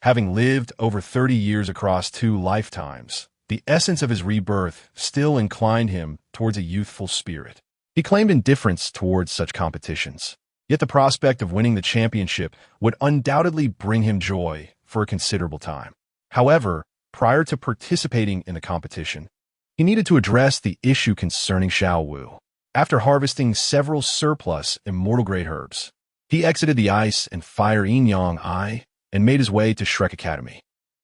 Speaker 1: having lived over 30 years across 2 lifetimes, the essence of his rebirth still inclined him towards a youthful spirit. He claimed indifference towards such competitions. Yet the prospect of winning the championship would undoubtedly bring him joy for a considerable time. However, prior to participating in the competition, he needed to address the issue concerning Xiao Wu. After harvesting several surplus immortal-grade herbs, he exited the Ice and Fire Yin-Yang I and made his way to Shrek Academy.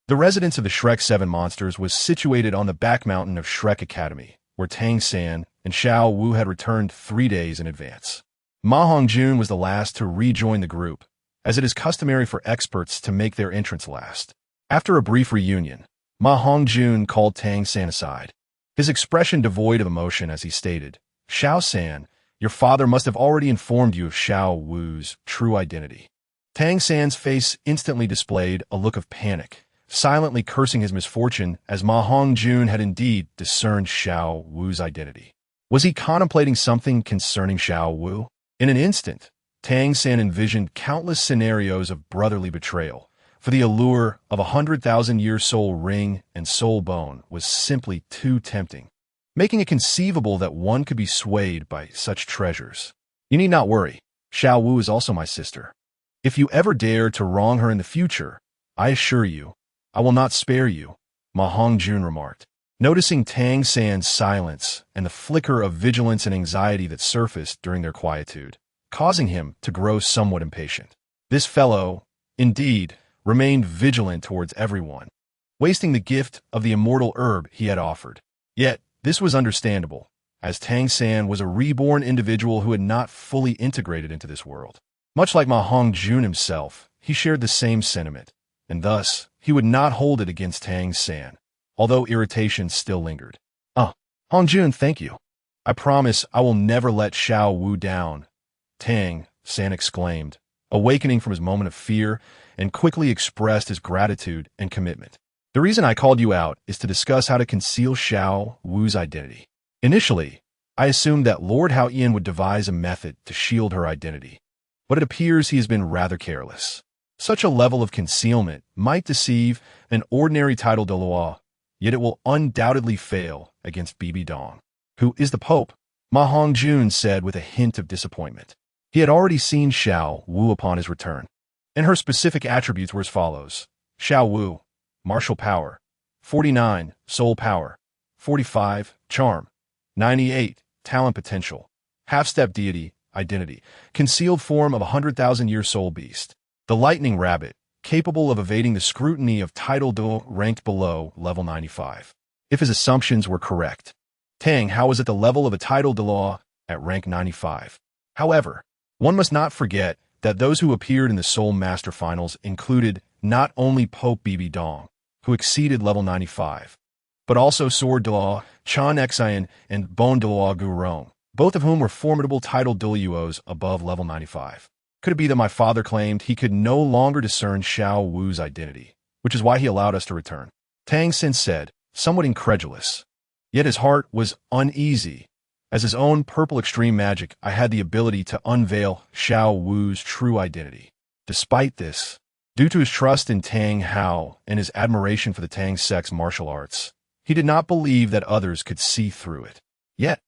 Speaker 1: The residence of the Shrek 7 monsters was situated on the back mountain of Shrek Academy, where Tang San and Xiao Wu had returned 3 days in advance. Ma Hongjun was the last to rejoin the group, as it is customary for experts to make their entrance last. After a brief reunion, Ma Hongjun called Tang San aside, his expression devoid of emotion as he stated, "Xiao San, your father must have already informed you of Xiao Wu's true identity." Tang San's face instantly displayed a look of panic, silently cursing his misfortune as Ma Hongjun had indeed discerned Xiao Wu's identity. Was he contemplating something concerning Xiao Wu? In an instant, Tang San envisioned countless scenarios of brotherly betrayal, for the allure of 100,000-year soul ring and soul bone was simply too tempting, making it conceivable that one could be swayed by such treasures. "You need not worry. Xiao Wu is also my sister. If you ever dare to wrong her in the future, I assure you, I will not spare you," Ma Hongjun remarked. Noticing Tang San's silence and the flicker of vigilance and anxiety that surfaced during their quietude, causing him to grow somewhat impatient. This fellow, indeed, remained vigilant towards everyone, wasting the gift of the immortal herb he had offered. Yet, this was understandable, as Tang San was a reborn individual who had not fully integrated into this world. Much like Ma Hongjun himself, he shared the same sentiment, and thus, he would not hold it against Tang San, although irritation still lingered. Hongjun, thank you. I promise I will never let Xiao Wu down," Tang San exclaimed, awakening from his moment of fear, and quickly expressed his gratitude and commitment. "The reason I called you out is to discuss how to conceal Xiao Wu's identity. Initially, I assumed that Lord Haoyan would devise a method to shield her identity, but it appears he has been rather careless. Such a level of concealment might deceive an ordinary title Douluo, yet it will undoubtedly fail against Bibi Dong, who is the Pope," Ma Hongjun said with a hint of disappointment. He had already seen Xiao Wu upon his return, and her specific attributes were as follows: Xiao Wu, martial power, 49. Soul power. 45. Charm. 98. Talent potential. Half-step deity, identity. Concealed form of a 100,000-year soul beast. The lightning rabbit, capable of evading the scrutiny of title Douluo, ranked below level 95. If his assumptions were correct, Tang Hao was at the level of a title Douluo at rank 95. However, one must not forget that those who appeared in the Soul Master Finals included not only Pope Bibi Dong, who exceeded level 95, but also Sword Douluo, Chan Xian, and Bone Douluo Gu Rong, both of whom were formidable title Douluos above level 95. Could it be that my father claimed he could no longer discern Xiao Wu's identity, which is why he allowed us to return? Tang Xin said, somewhat incredulous. Yet his heart was uneasy. As his own purple extreme magic, I had the ability to unveil Xiao Wu's true identity. Despite this, due to his trust in Tang Hao and his admiration for the Tang sect's martial arts, he did not believe that others could see through it. Yet,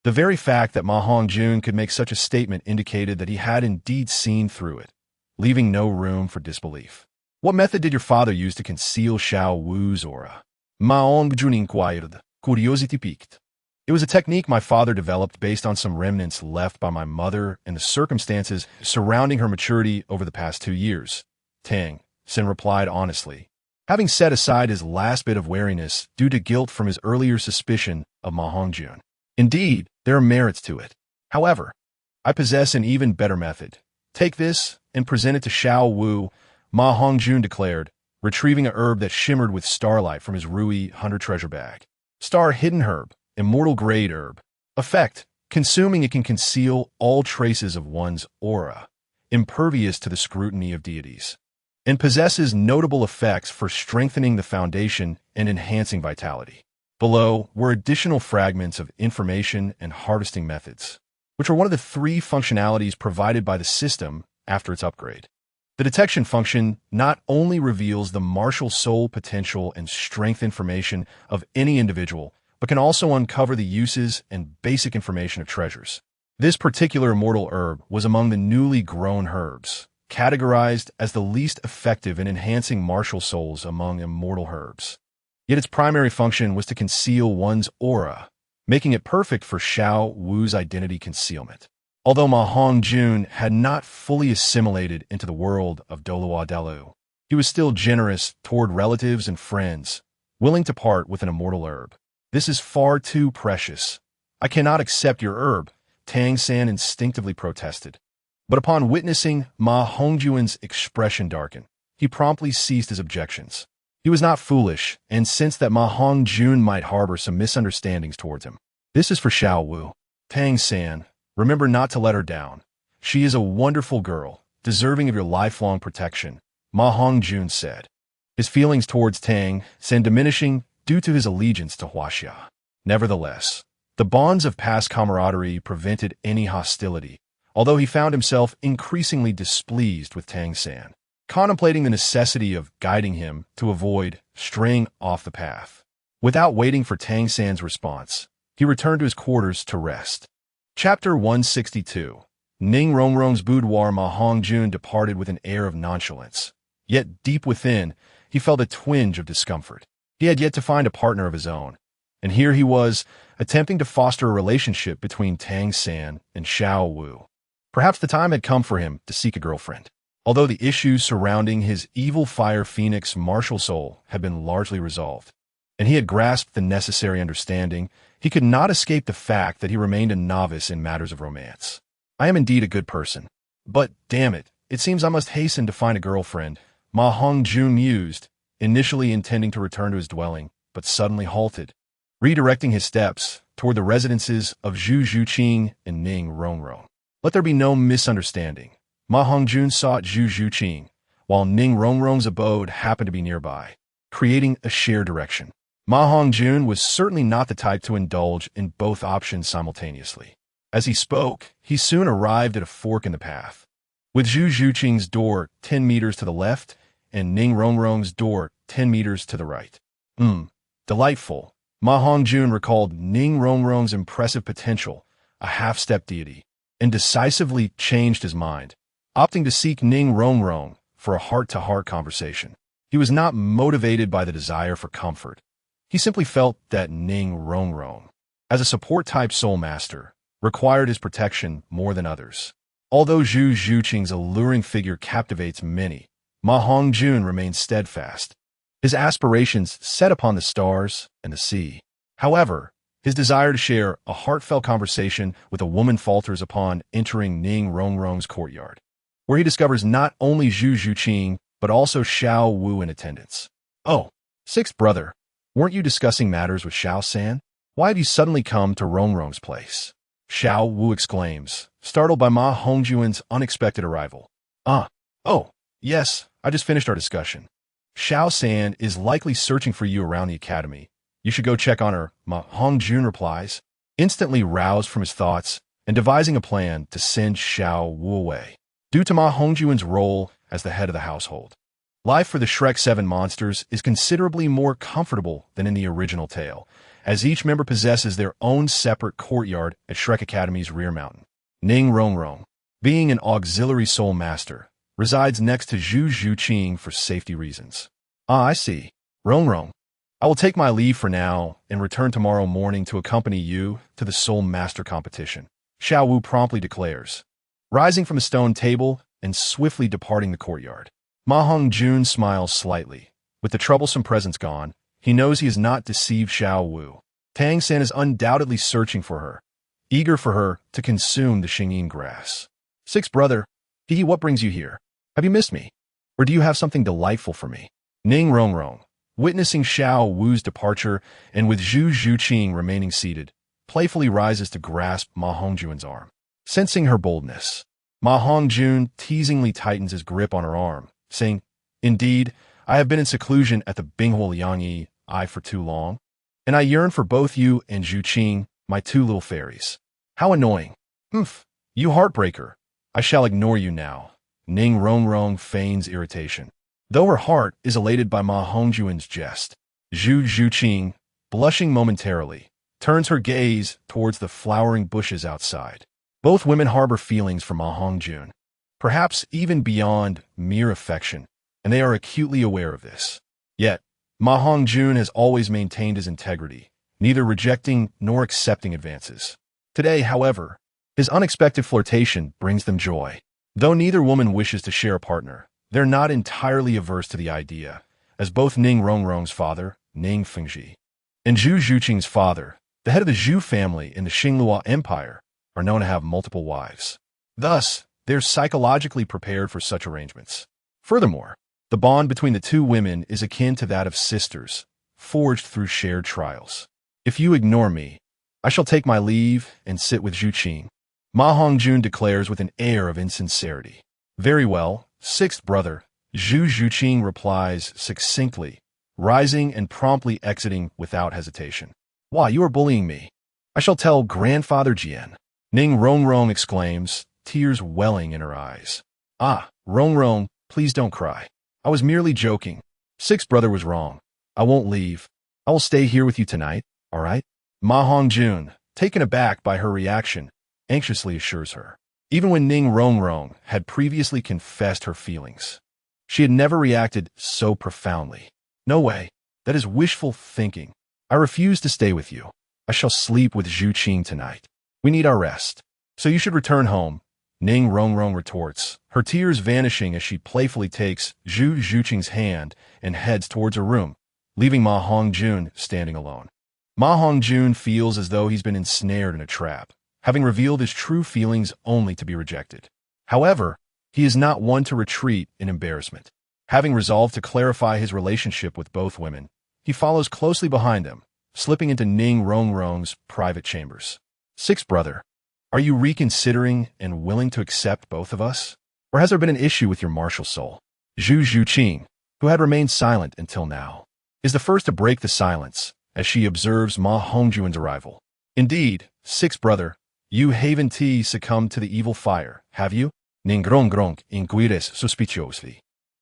Speaker 1: the very fact that Ma Hongjun could make such a statement indicated that he had indeed seen through it, leaving no room for disbelief. What method did your father use to conceal Xiao Wu's aura? Ma Hongjun inquired, curiosity piqued. It was a technique my father developed based on some remnants left by my mother and the circumstances surrounding her maturity over the past 2 years, Tang Xin replied honestly, having set aside his last bit of wariness due to guilt from his earlier suspicion of Ma Hongjun. Indeed, there are merits to it. However, I possess an even better method. Take this and present it to Xiao Wu, Ma Hongjun declared, retrieving a herb that shimmered with starlight from his Rui Hunter treasure bag. Star hidden herb. Immortal grade herb. Effect. Consuming it can conceal all traces of one's aura, impervious to the scrutiny of deities, and possesses notable effects for strengthening the foundation and enhancing vitality. Below were additional fragments of information and harvesting methods, which are one of the 3 functionalities provided by the system after its upgrade. The detection function not only reveals the martial soul potential and strength information of any individual, but can also uncover the uses and basic information of treasures. This particular immortal herb was among the newly grown herbs, categorized as the least effective in enhancing martial souls among immortal herbs. Yet its primary function was to conceal one's aura, making it perfect for Xiao Wu's identity concealment. Although Ma Hongjun had not fully assimilated into the world of Douluo, he was still generous toward relatives and friends, willing to part with an immortal herb. This is far too precious. I cannot accept your herb, Tang San instinctively protested. But upon witnessing Ma Hongjun's expression darken, he promptly ceased his objections. He was not foolish, and sensed that Ma Hongjun might harbor some misunderstandings towards him. This is for Xiao Wu. Tang San, remember not to let her down. She is a wonderful girl, deserving of your lifelong protection, Ma Hongjun said, his feelings towards Tang San diminishing due to his allegiance to Huaxia. Nevertheless, the bonds of past camaraderie prevented any hostility, although he found himself increasingly displeased with Tang San, contemplating the necessity of guiding him to avoid straying off the path. Without waiting for Tang San's response, he returned to his quarters to rest. Chapter 162. Ning Rongrong's boudoir. Ma Hongjun departed with an air of nonchalance. Yet deep within, he felt a twinge of discomfort. He had yet to find a partner of his own, and here he was, attempting to foster a relationship between Tang San and Xiao Wu. Perhaps the time had come for him to seek a girlfriend. Although the issues surrounding his evil fire phoenix martial soul had been largely resolved, and he had grasped the necessary understanding, he could not escape the fact that he remained a novice in matters of romance. I am indeed a good person, but damn it, it seems I must hasten to find a girlfriend, Ma Hongjun mused, initially intending to return to his dwelling, but suddenly halted, redirecting his steps toward the residences of Zhu Zhuqing and Ning Rongrong. Let there be no misunderstanding. Ma Hongjun sought Zhu Zhuqing, while Ning Rongrong's abode happened to be nearby, creating a shared direction. Ma Hongjun was certainly not the type to indulge in both options simultaneously. As he spoke, he soon arrived at a fork in the path, with Zhu Zhuqing's door 10 meters to the left and Ning Rongrong's door 10 meters to the right. Delightful. Ma Hongjun recalled Ning Rongrong's impressive potential, a half-step deity, and decisively changed his mind, opting to seek Ning Rongrong for a heart-to-heart conversation. He was not motivated by the desire for comfort. He simply felt that Ning Rongrong, as a support-type soul master, required his protection more than others. Although Zhu Zhuqing's alluring figure captivates many, Ma Hongjun remains steadfast, his aspirations set upon the stars and the sea. However, his desire to share a heartfelt conversation with a woman falters upon entering Ning Rongrong's courtyard, where he discovers not only Zhu Zhuqing, but also Xiao Wu in attendance. "Oh, sixth brother, weren't you discussing matters with Xiao San? Why have you suddenly come to Rongrong's place?" Xiao Wu exclaims, startled by Ma Hongjun's unexpected arrival. Oh, yes, I just finished our discussion. Xiao San is likely searching for you around the academy. You should go check on her, Ma Hongjun replies, instantly roused from his thoughts and devising a plan to send Xiao Wu away. Due to Ma Hongjun's role as the head of the household, life for the Shrek 7 monsters is considerably more comfortable than in the original tale, as each member possesses their own separate courtyard at Shrek Academy's rear mountain. Ning Rongrong, being an auxiliary soul master, resides next to Zhu Zhuqing for safety reasons. I see. Rongrong, I will take my leave for now and return tomorrow morning to accompany you to the Soul Master competition, Xiao Wu promptly declares, rising from a stone table and swiftly departing the courtyard. Ma Hongjun smiles slightly. With the troublesome presence gone, he knows he has not deceived Xiao Wu. Tang San is undoubtedly searching for her, eager for her to consume the Xingyin grass. "Sixth brother, Hehe, what brings you here? Have you missed me? Or do you have something delightful for me?" Ning Rongrong, witnessing Xiao Wu's departure and with Zhu Zhuqing remaining seated, playfully rises to grasp Ma Hongjun's arm. Sensing her boldness, Ma Hongjun teasingly tightens his grip on her arm, saying, "Indeed, I have been in seclusion at the Binghua Liangyi for too long, and I yearn for both you and Zhuqing, my two little fairies." "How annoying. Humph, you heartbreaker. I shall ignore you now." Ning Rongrong feigns irritation, though her heart is elated by Ma Hongjun's jest. Zhu Zhuqing, blushing momentarily, turns her gaze towards the flowering bushes outside. Both women harbor feelings for Ma Hongjun, perhaps even beyond mere affection, and they are acutely aware of this. Yet, Ma Hongjun has always maintained his integrity, neither rejecting nor accepting advances. Today, however, his unexpected flirtation brings them joy. Though neither woman wishes to share a partner, they're not entirely averse to the idea, as both Ning Rongrong's father, Ning Fengji, and Zhu Zhuqing's father, the head of the Zhu family in the Xinglua Empire, are known to have multiple wives. Thus, they're psychologically prepared for such arrangements. Furthermore, the bond between the two women is akin to that of sisters, forged through shared trials. "If you ignore me, I shall take my leave and sit with Zhuqing," Ma Hongjun declares with an air of insincerity. "Very well, sixth brother," Zhu Zhuqing replies succinctly, rising and promptly exiting without hesitation. "Why, you are bullying me. I shall tell Grandfather Jian." Ning Rongrong exclaims, tears welling in her eyes. Rongrong, please don't cry. I was merely joking. Sixth brother was wrong. I won't leave. I will stay here with you tonight, all right?" Ma Hongjun, taken aback by her reaction, anxiously assures her. Even when Ning Rongrong had previously confessed her feelings, she had never reacted so profoundly. "No way. That is wishful thinking. I refuse to stay with you. I shall sleep with Zhuqing tonight. We need our rest. So you should return home," Ning Rongrong retorts, her tears vanishing as she playfully takes Zhu Zhuqing's hand and heads towards her room, leaving Ma Hongjun standing alone. Ma Hongjun feels as though he's been ensnared in a trap, having revealed his true feelings only to be rejected. However, he is not one to retreat in embarrassment. Having resolved to clarify his relationship with both women, he follows closely behind them, slipping into Ning Rongrong's private chambers. "Sixth brother, are you reconsidering and willing to accept both of us? Or has there been an issue with your martial soul?" Zhu Zhuqing, who had remained silent until now, is the first to break the silence as she observes Ma Hongjun's arrival. "Indeed, sixth brother, you haven't succumbed to the evil fire, have you?" Ning Rongrong inquires suspiciously,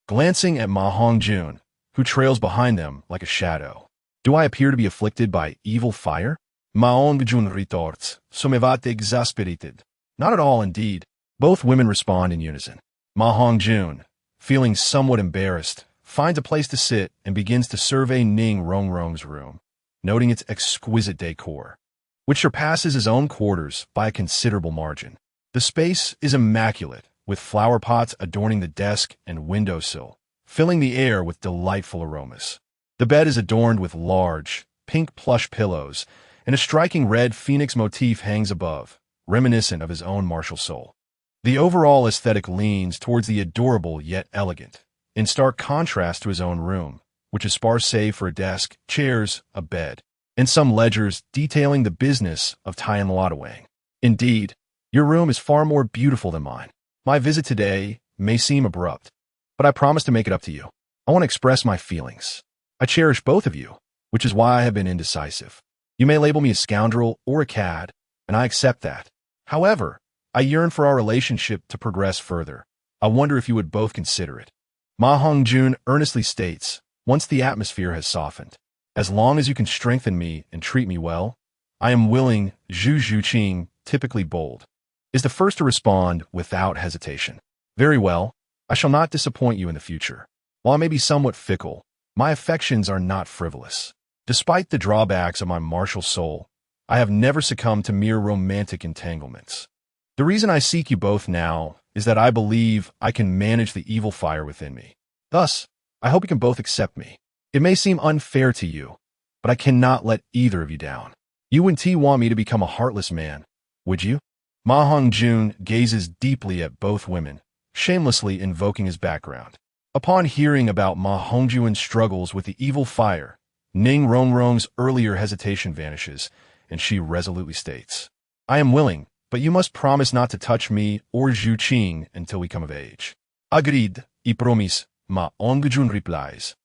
Speaker 1: glancing at Ma Hongjun, who trails behind them like a shadow. "Do I appear to be afflicted by evil fire?" Ma Hongjun retorts, sommevate exasperated. "Not at all, indeed." Both women respond in unison. Ma Hongjun, feeling somewhat embarrassed, finds a place to sit and begins to survey Ning Rongrong's room, noting its exquisite decor, which surpasses his own quarters by a considerable margin. The space is immaculate, with flower pots adorning the desk and windowsill, filling the air with delightful aromas. The bed is adorned with large, pink plush pillows, and a striking red phoenix motif hangs above, reminiscent of his own martial soul. The overall aesthetic leans towards the adorable yet elegant, in stark contrast to his own room, which is sparse save for a desk, chairs, a bed, and some ledgers detailing the business of Tian Luodawang. Indeed, your room is far more beautiful than mine. My visit today may seem abrupt, but I promise to make it up to you. I want to express my feelings. I cherish both of you, which is why I have been indecisive. You may label me a scoundrel or a cad, and I accept that. However, I yearn for our relationship to progress further. I wonder if you would both consider it. Ma Hongjun earnestly states, once the atmosphere has softened, as long as you can strengthen me and treat me well, I am willing. Zhu Zhuqing, typically bold, is the first to respond without hesitation. Very well, I shall not disappoint you in the future. While I may be somewhat fickle, my affections are not frivolous. Despite the drawbacks of my martial soul, I have never succumbed to mere romantic entanglements. The reason I seek you both now is that I believe I can manage the evil fire within me. Thus, I hope you can both accept me. It may seem unfair to you, but I cannot let either of you down. You wouldn't want me to become a heartless man, would you? Ma Hongjun gazes deeply at both women, shamelessly invoking his background. Upon hearing about Ma Hongjun's struggles with the evil fire, Ning Rongrong's earlier hesitation vanishes, and she resolutely states, I am willing, but you must promise not to touch me or Zhu Qing until we come of age. Agreed, I promise, Ma Hongjun replies,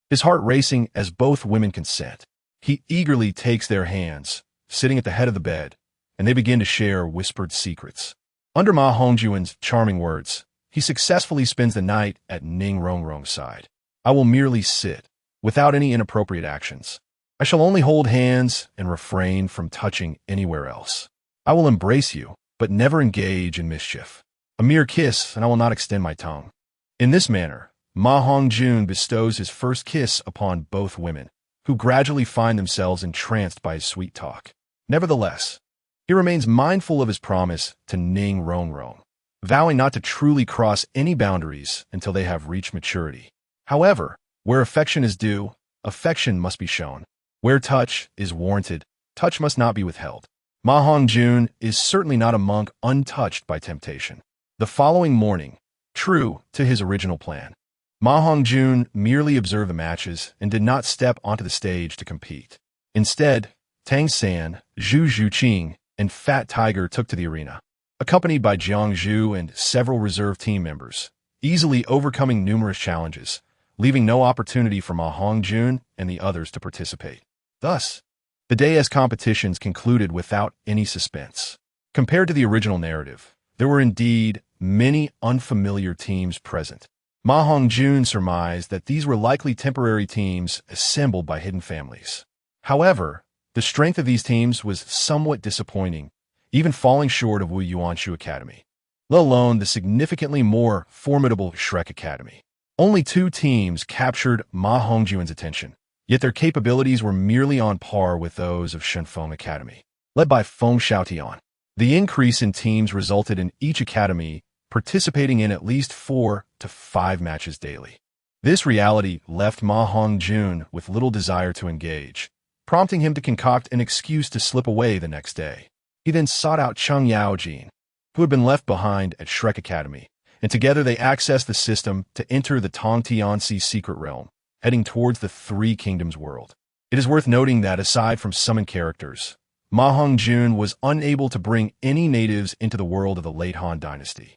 Speaker 1: his heart racing as both women consent. He eagerly takes their hands, sitting at the head of the bed, and they begin to share whispered secrets. Under Ma Hongjun's charming words, he successfully spends the night at Ning Rongrong's side. I will merely sit, without any inappropriate actions. I shall only hold hands and refrain from touching anywhere else. I will embrace you, but never engage in mischief. A mere kiss, and I will not extend my tongue. In this manner, Ma Hongjun bestows his first kiss upon both women, who gradually find themselves entranced by his sweet talk. Nevertheless, he remains mindful of his promise to Ning Rongrong, vowing not to truly cross any boundaries until they have reached maturity. However, where affection is due, affection must be shown. Where touch is warranted, touch must not be withheld. Ma Hongjun is certainly not a monk untouched by temptation. The following morning, true to his original plan, Ma Hongjun merely observed the matches and did not step onto the stage to compete. Instead, Tang San, Zhu Zhuqing, and Fat Tiger took to the arena, accompanied by Jiang Zhu and several reserve team members, easily overcoming numerous challenges, leaving no opportunity for Ma Hongjun and the others to participate. Thus, the day as competitions concluded without any suspense. Compared to the original narrative, there were indeed many unfamiliar teams present. Ma Hongjun surmised that these were likely temporary teams assembled by hidden families. However, the strength of these teams was somewhat disappointing, even falling short of Wu Yuanshu Academy, let alone the significantly more formidable Shrek Academy. Only 2 teams captured Ma Hongjun's attention, yet their capabilities were merely on par with those of Shenfeng Academy, led by Feng Xiaotian. The increase in teams resulted in each academy participating in at least 4 to 5 matches daily. This reality left Ma Hongjun with little desire to engage, prompting him to concoct an excuse to slip away the next day. He then sought out Cheng Yaojin, who had been left behind at Shrek Academy, and together they accessed the system to enter the Tongtiansi secret realm, heading towards the Three Kingdoms world. It is worth noting that aside from summoned characters, Ma Hongjun was unable to bring any natives into the world of the late Han dynasty,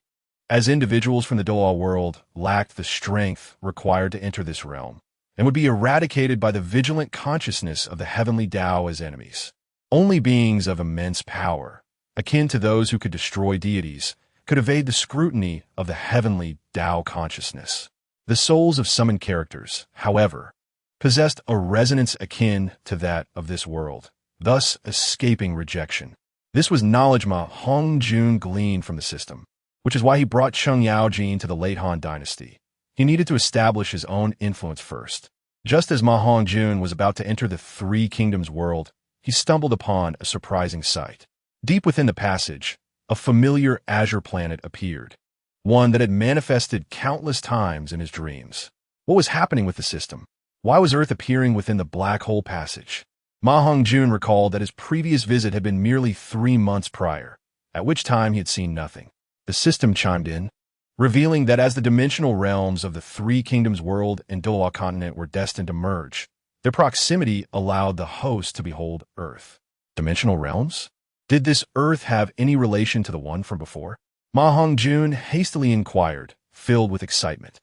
Speaker 1: as individuals from the Douluo world lacked the strength required to enter this realm, and would be eradicated by the vigilant consciousness of the heavenly Tao as enemies. Only beings of immense power, akin to those who could destroy deities, could evade the scrutiny of the heavenly Tao consciousness. The souls of summoned characters, however, possessed a resonance akin to that of this world, thus escaping rejection. This was knowledge Ma Hongjun gleaned from the system, which is why he brought Cheng Yaojin to the late Han dynasty. He needed to establish his own influence first. Just as Ma Hongjun was about to enter the Three Kingdoms world, he stumbled upon a surprising sight. Deep within the passage, a familiar azure planet appeared, one that had manifested countless times in his dreams. What was happening with the system? Why was Earth appearing within the black hole passage? Ma Hongjun recalled that his previous visit had been merely 3 months prior, at which time he had seen nothing. The system chimed in, revealing that as the dimensional realms of the Three Kingdoms world and Douluo continent were destined to merge, their proximity allowed the host to behold Earth. Dimensional realms? Did this Earth have any relation to the one from before? Ma Hongjun hastily inquired, filled with excitement.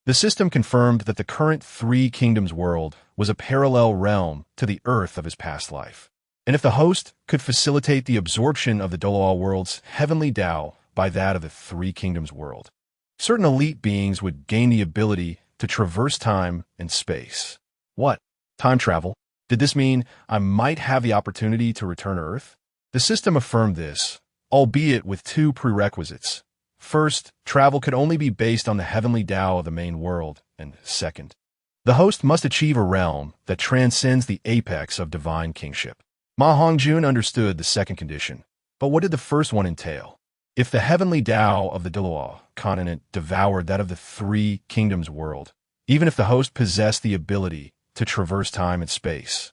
Speaker 1: The system confirmed that the current Three Kingdoms world was a parallel realm to the Earth of his past life. And if the host could facilitate the absorption of the Douluo world's heavenly Tao by that of the Three Kingdoms world, certain elite beings would gain the ability to traverse time and space. What? Time travel? Did this mean I might have the opportunity to return to Earth? The system affirmed this, albeit with 2 prerequisites. First, travel could only be based on the heavenly Tao of the main world, and second, the host must achieve a realm that transcends the apex of divine kingship. Ma Hongjun understood the second condition, but what did the first one entail? If the heavenly Tao of the Douluo continent devoured that of the Three Kingdoms world, even if the host possessed the ability to traverse time and space,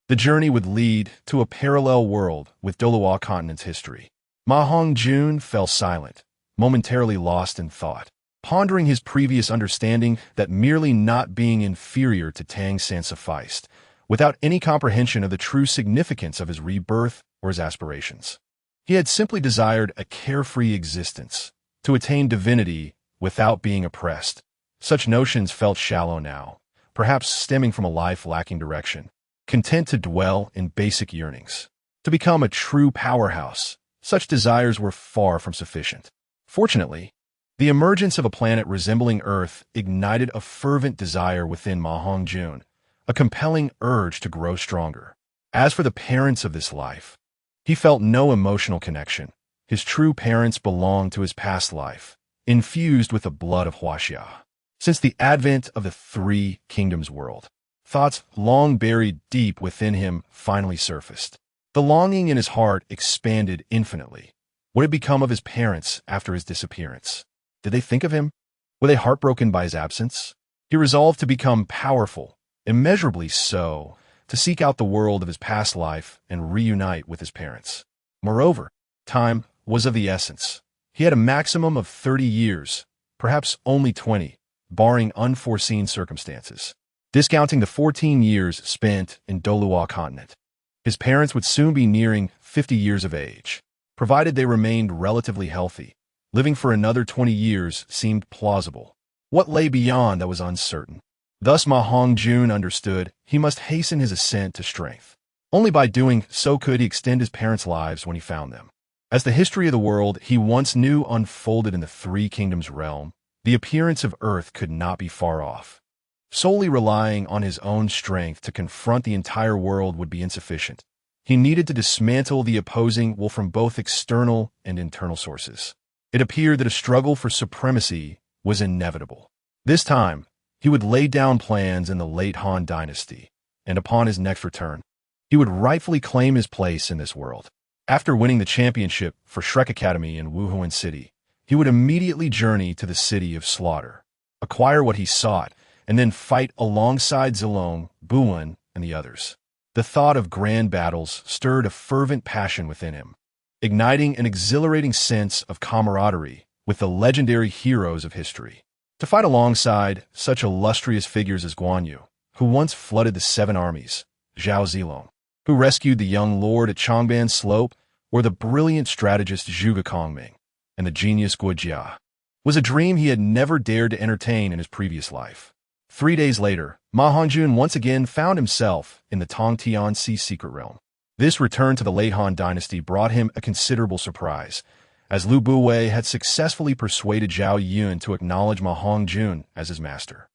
Speaker 1: the journey would lead to a parallel world with Douluo continent's history. Ma Hongjun fell silent, momentarily lost in thought, pondering his previous understanding that merely not being inferior to Tang San sufficed, without any comprehension of the true significance of his rebirth or his aspirations. He had simply desired a carefree existence, to attain divinity without being oppressed. Such notions felt shallow now, perhaps stemming from a life lacking direction, content to dwell in basic yearnings. To become a true powerhouse, such desires were far from sufficient. Fortunately, the emergence of a planet resembling Earth ignited a fervent desire within Ma Hongjun, a compelling urge to grow stronger. As for the parents of this life, he felt no emotional connection. His true parents belonged to his past life, infused with the blood of Huaxia. Since the advent of the Three Kingdoms world, thoughts long buried deep within him finally surfaced. The longing in his heart expanded infinitely. What had become of his parents after his disappearance? Did they think of him? Were they heartbroken by his absence? He resolved to become powerful, immeasurably so, to seek out the world of his past life and reunite with his parents. Moreover, time was of the essence. He had a maximum of 30 years, perhaps only 20, barring unforeseen circumstances, discounting the 14 years spent in Douluo continent. His parents would soon be nearing 50 years of age. Provided they remained relatively healthy, living for another 20 years seemed plausible. What lay beyond that was uncertain. Thus Ma Hongjun understood he must hasten his ascent to strength. Only by doing so could he extend his parents' lives when he found them. As the history of the world he once knew unfolded in the Three Kingdoms realm, the appearance of Earth could not be far off. Solely relying on his own strength to confront the entire world would be insufficient. He needed to dismantle the opposing will from both external and internal sources. It appeared that a struggle for supremacy was inevitable. This time, he would lay down plans in the late Han dynasty, and upon his next return, he would rightfully claim his place in this world. After winning the championship for Shrek Academy in Wuhuan City, he would immediately journey to the City of Slaughter, acquire what he sought, and then fight alongside Zilong, Buwen, and the others. The thought of grand battles stirred a fervent passion within him, igniting an exhilarating sense of camaraderie with the legendary heroes of history. To fight alongside such illustrious figures as Guan Yu, who once flooded the 7 armies, Zhao Zilong, who rescued the young lord at Changban Slope, or the brilliant strategist Zhuge Kongming, and the genius Guo Jia, was a dream he had never dared to entertain in his previous life. 3 days later, Ma Hongjun once again found himself in the Tongtianxi secret realm. This return to the late Han dynasty brought him a considerable surprise, as Lu Buwei had successfully persuaded Zhao Yun to acknowledge Ma Hongjun as his master.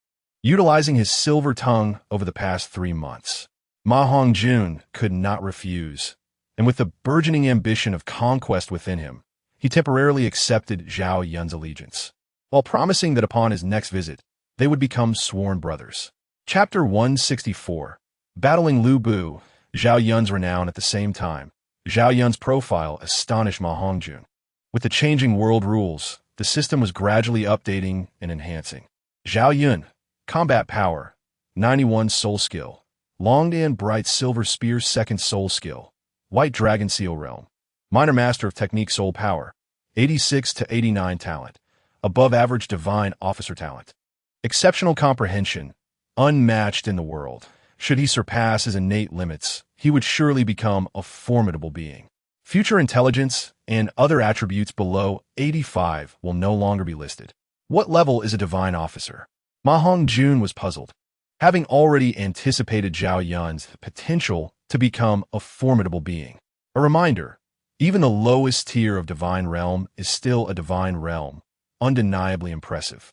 Speaker 1: Utilizing his silver tongue over the past 3 months, Ma Hongjun could not refuse, and with the burgeoning ambition of conquest within him, he temporarily accepted Zhao Yun's allegiance, while promising that upon his next visit, they would become sworn brothers. Chapter 164. Battling Lu Bu, Zhao Yun's renown at the same time. Zhao Yun's profile astonished Ma Hongjun. With the changing world rules, the system was gradually updating and enhancing. Zhao Yun, combat power, 91 soul skill. Longdan Bright Silver Spear 2nd soul skill. White Dragon Seal Realm. Minor Master of Technique soul power, 86 to 89 talent. Above average divine officer talent. Exceptional comprehension, unmatched in the world. Should he surpass his innate limits, he would surely become a formidable being. Future intelligence and other attributes below 85 will no longer be listed. What level is a divine officer? Ma Hongjun was puzzled. Having already anticipated Zhao Yun's potential to become a formidable being. A reminder, even the lowest tier of divine realm is still a divine realm, undeniably impressive.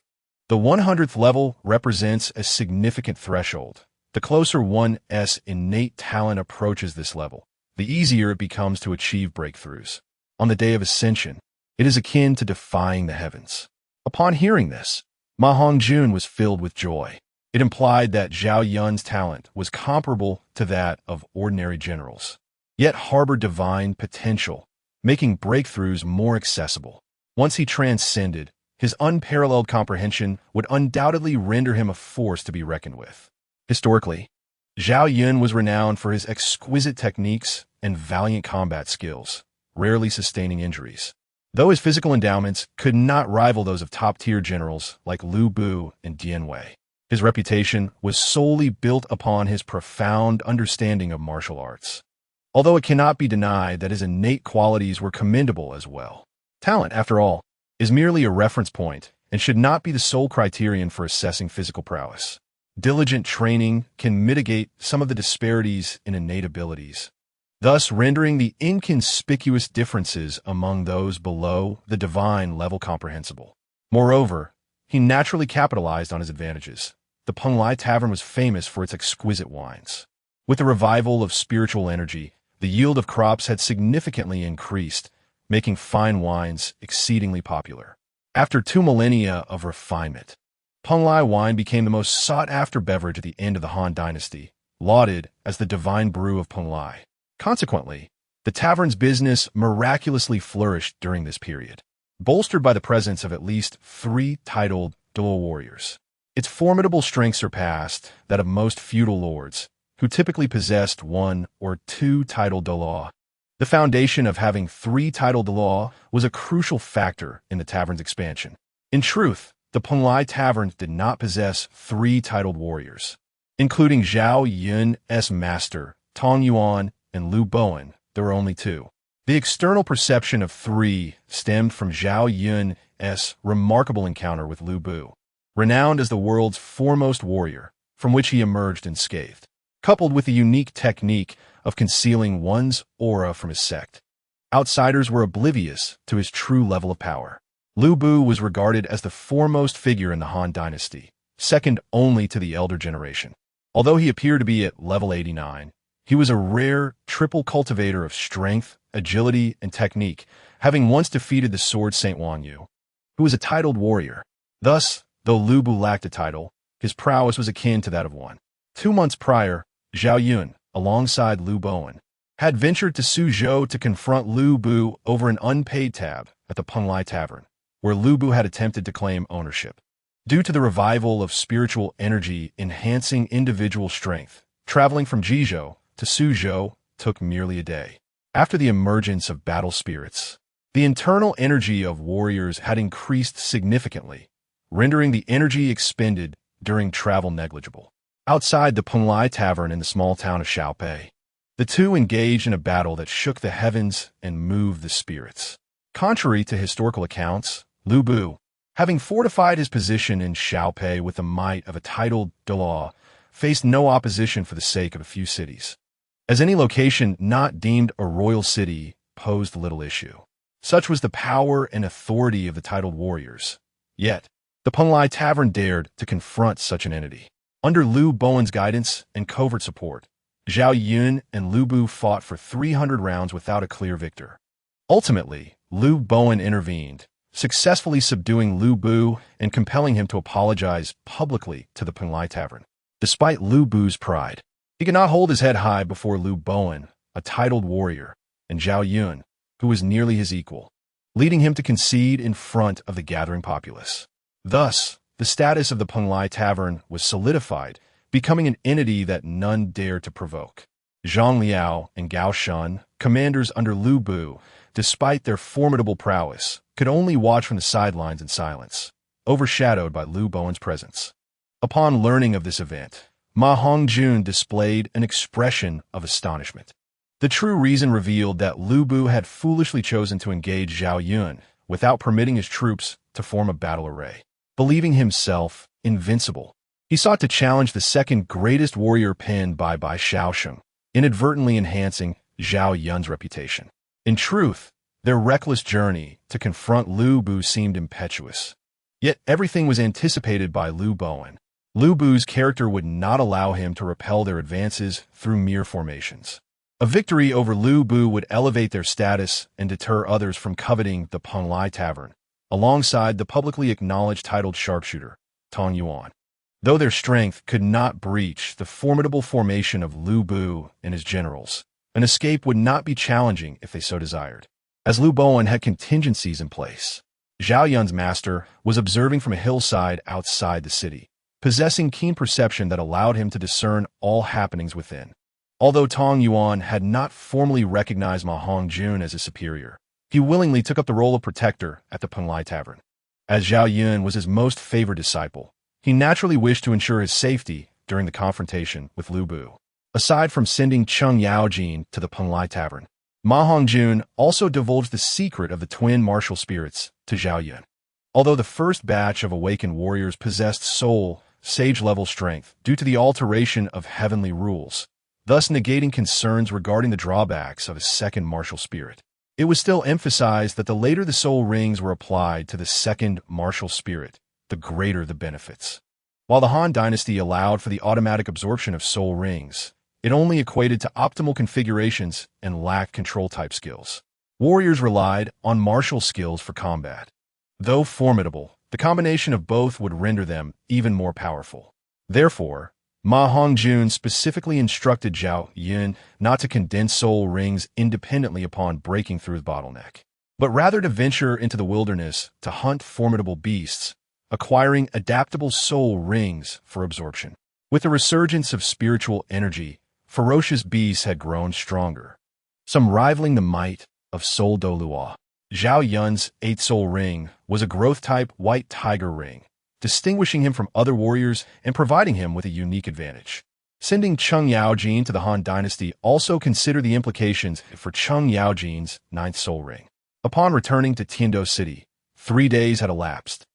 Speaker 1: The 100th level represents a significant threshold. The closer one's innate talent approaches this level, the easier it becomes to achieve breakthroughs. On the day of ascension, it is akin to defying the heavens. Upon hearing this, Ma Hongjun was filled with joy. It implied that Zhao Yun's talent was comparable to that of ordinary generals, yet harbored divine potential, making breakthroughs more accessible. Once he transcended, his unparalleled comprehension would undoubtedly render him a force to be reckoned with. Historically, Zhao Yun was renowned for his exquisite techniques and valiant combat skills, rarely sustaining injuries. Though his physical endowments could not rival those of top-tier generals like Lu Bu and Dian Wei, his reputation was solely built upon his profound understanding of martial arts. Although it cannot be denied that his innate qualities were commendable as well. Talent, after all, is merely a reference point and should not be the sole criterion for assessing physical prowess. Diligent training can mitigate some of the disparities in innate abilities, thus rendering the inconspicuous differences among those below the divine level comprehensible. Moreover, he naturally capitalized on his advantages. The Penglai Tavern was famous for its exquisite wines. With the revival of spiritual energy, the yield of crops had significantly increased, making fine wines exceedingly popular. After 2 millennia of refinement, Penglai wine became the most sought-after beverage at the end of the Han Dynasty, lauded as the divine brew of Penglai. Consequently, the tavern's business miraculously flourished during this period, bolstered by the presence of at least 3 titled Douluo warriors. Its formidable strength surpassed that of most feudal lords, who typically possessed 1 or 2 titled Douluo. The foundation of having 3 titled Douluo was a crucial factor in the tavern's expansion. In truth, the Penglai Tavern did not possess 3 titled warriors, including Zhao Yun's master, Tong Yuan, and Lu Bowen. There were only 2. The external perception of 3 stemmed from Zhao Yun's remarkable encounter with Lu Bu, renowned as the world's foremost warrior, from which he emerged unscathed, coupled with the unique technique of concealing one's aura from his sect. Outsiders were oblivious to his true level of power. Lu Bu was regarded as the foremost figure in the Han Dynasty, second only to the elder generation. Although he appeared to be at level 89, he was a rare triple cultivator of strength, agility, and technique, having once defeated the Sword Saint Wang Yu, who was a titled warrior. Thus, though Lu Bu lacked a title, his prowess was akin to that of one. 2 months prior, Zhao Yun, alongside Lu Bowen, had ventured to Suzhou to confront Lu Bu over an unpaid tab at the Penglai Tavern, where Lu Bu had attempted to claim ownership. Due to the revival of spiritual energy enhancing individual strength, traveling from Jizhou to Suzhou took merely a day. After the emergence of battle spirits, the internal energy of warriors had increased significantly, rendering the energy expended during travel negligible. Outside the Penglai Tavern in the small town of Xiaopei, the 2 engaged in a battle that shook the heavens and moved the spirits. Contrary to historical accounts, Lu Bu, having fortified his position in Xiaopei with the might of a titled Douluo, faced no opposition for the sake of a few cities, as any location not deemed a royal city posed little issue. Such was the power and authority of the titled warriors. Yet, the Penglai Tavern dared to confront such an entity. Under Lu Bowen's guidance and covert support, Zhao Yun and Lu Bu fought for 300 rounds without a clear victor. Ultimately, Lu Bowen intervened, successfully subduing Lu Bu and compelling him to apologize publicly to the Penglai Tavern. Despite Lu Bu's pride, he could not hold his head high before Lu Bowen, a titled warrior, and Zhao Yun, who was nearly his equal, leading him to concede in front of the gathering populace. Thus, the status of the Penglai Tavern was solidified, becoming an entity that none dared to provoke. Zhang Liao and Gao Shun, commanders under Lu Bu, despite their formidable prowess, could only watch from the sidelines in silence, overshadowed by Lu Bowen's presence. Upon learning of this event, Ma Hongjun displayed an expression of astonishment. The true reason revealed that Lu Bu had foolishly chosen to engage Zhao Yun without permitting his troops to form a battle array. Believing himself invincible, he sought to challenge the second greatest warrior pinned by Xiaosheng, inadvertently enhancing Zhao Yun's reputation. In truth, their reckless journey to confront Lu Bu seemed impetuous. Yet everything was anticipated by Lu Bowen. Lu Bu's character would not allow him to repel their advances through mere formations. A victory over Lu Bu would elevate their status and deter others from coveting the Penglai Tavern, alongside the publicly acknowledged titled sharpshooter, Tong Yuan. Though their strength could not breach the formidable formation of Lu Bu and his generals, an escape would not be challenging if they so desired. As Lu Bowen had contingencies in place, Zhao Yun's master was observing from a hillside outside the city, possessing keen perception that allowed him to discern all happenings within. Although Tong Yuan had not formally recognized Ma Hongjun as his superior, he willingly took up the role of protector at the Penglai Tavern. As Zhao Yun was his most favored disciple, he naturally wished to ensure his safety during the confrontation with Lu Bu. Aside from sending Cheng Yaojin to the Penglai Tavern, Ma Hongjun also divulged the secret of the twin martial spirits to Zhao Yun. Although the first batch of awakened warriors possessed soul, sage-level strength due to the alteration of heavenly rules, thus negating concerns regarding the drawbacks of a second martial spirit. It was still emphasized that the later the soul rings were applied to the second martial spirit, the greater the benefits. While the Han Dynasty allowed for the automatic absorption of soul rings, it only equated to optimal configurations and lacked control-type skills. Warriors relied on martial skills for combat. Though formidable, the combination of both would render them even more powerful. Therefore, Ma Hongjun specifically instructed Zhao Yun not to condense soul rings independently upon breaking through the bottleneck, but rather to venture into the wilderness to hunt formidable beasts, acquiring adaptable soul rings for absorption. With the resurgence of spiritual energy, ferocious beasts had grown stronger, some rivaling the might of soul Douluo. Zhao Yun's 8th soul ring was a growth-type white tiger ring, distinguishing him from other warriors and providing him with a unique advantage. Sending Cheng Yaojin to the Han Dynasty also considered the implications for Cheng Yaojin's 9th soul ring. Upon returning to Tiando City, 3 days had elapsed,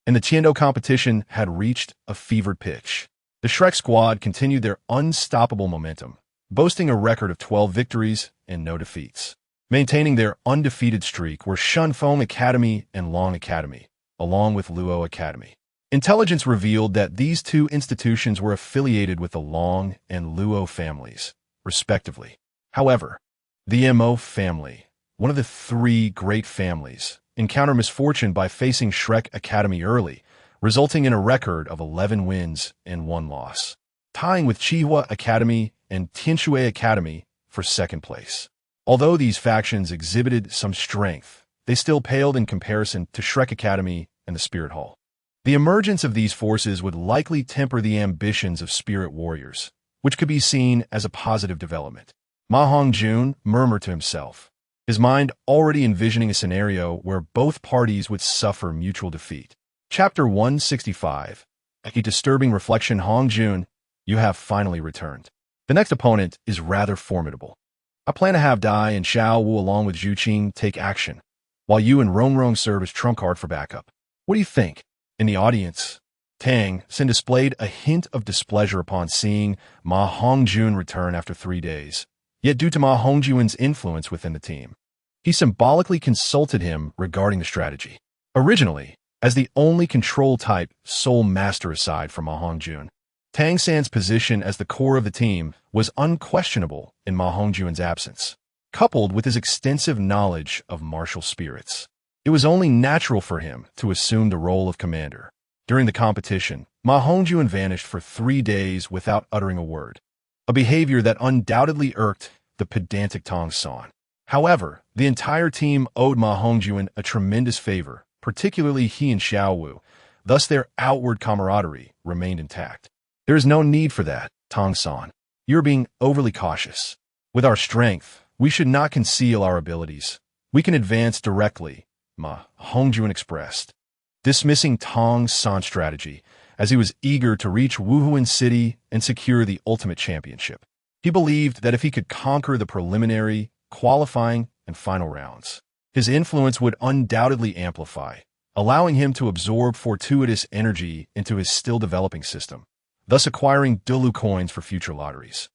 Speaker 1: and the Tiando competition had reached a fevered pitch. The Shrek squad continued their unstoppable momentum, boasting a record of 12 victories and no defeats. Maintaining their undefeated streak were Shunfeng Academy and Long Academy, along with Luo Academy. Intelligence revealed that these two institutions were affiliated with the Long and Luo families, respectively. However, the Mo family, one of the 3 great families, encountered misfortune by facing Shrek Academy early, resulting in a record of 11 wins and 1 loss, tying with Chihua Academy and Tianshui Academy for 2nd place. Although these factions exhibited some strength, they still paled in comparison to Shrek Academy and the Spirit Hall. The emergence of these forces would likely temper the ambitions of spirit warriors, which could be seen as a positive development. Ma Hongjun murmured to himself, his mind already envisioning a scenario where both parties would suffer mutual defeat. Chapter 165. A disturbing reflection. Hongjun, you have finally returned. The next opponent is rather formidable. I plan to have Dai and Xiao Wu along with Zhu Qing take action, while you and Rong Rong serve as trump card for backup. What do you think? In the audience, Tang Xin displayed a hint of displeasure upon seeing Ma Hongjun return after 3 days. Yet due to Ma Hongjun's influence within the team, he symbolically consulted him regarding the strategy. Originally, as the only control-type soul master aside from Ma Hongjun, Tang San's position as the core of the team was unquestionable in Ma Hongjun's absence, coupled with his extensive knowledge of martial spirits. It was only natural for him to assume the role of commander. During the competition, Ma Hongjun vanished for 3 days without uttering a word, a behavior that undoubtedly irked the pedantic Tong San. However, the entire team owed Ma Hongjun a tremendous favor, particularly he and Xiao Wu, thus their outward camaraderie remained intact. There is no need for that, Tong San. You're being overly cautious. With our strength, we should not conceal our abilities. We can advance directly, Ma Hongjun expressed, dismissing Tong San's strategy, as he was eager to reach Wuhuan City and secure the ultimate championship. He believed that if he could conquer the preliminary, qualifying, and final rounds, his influence would undoubtedly amplify, allowing him to absorb fortuitous energy into his still-developing system, thus acquiring Douluo coins for future lotteries.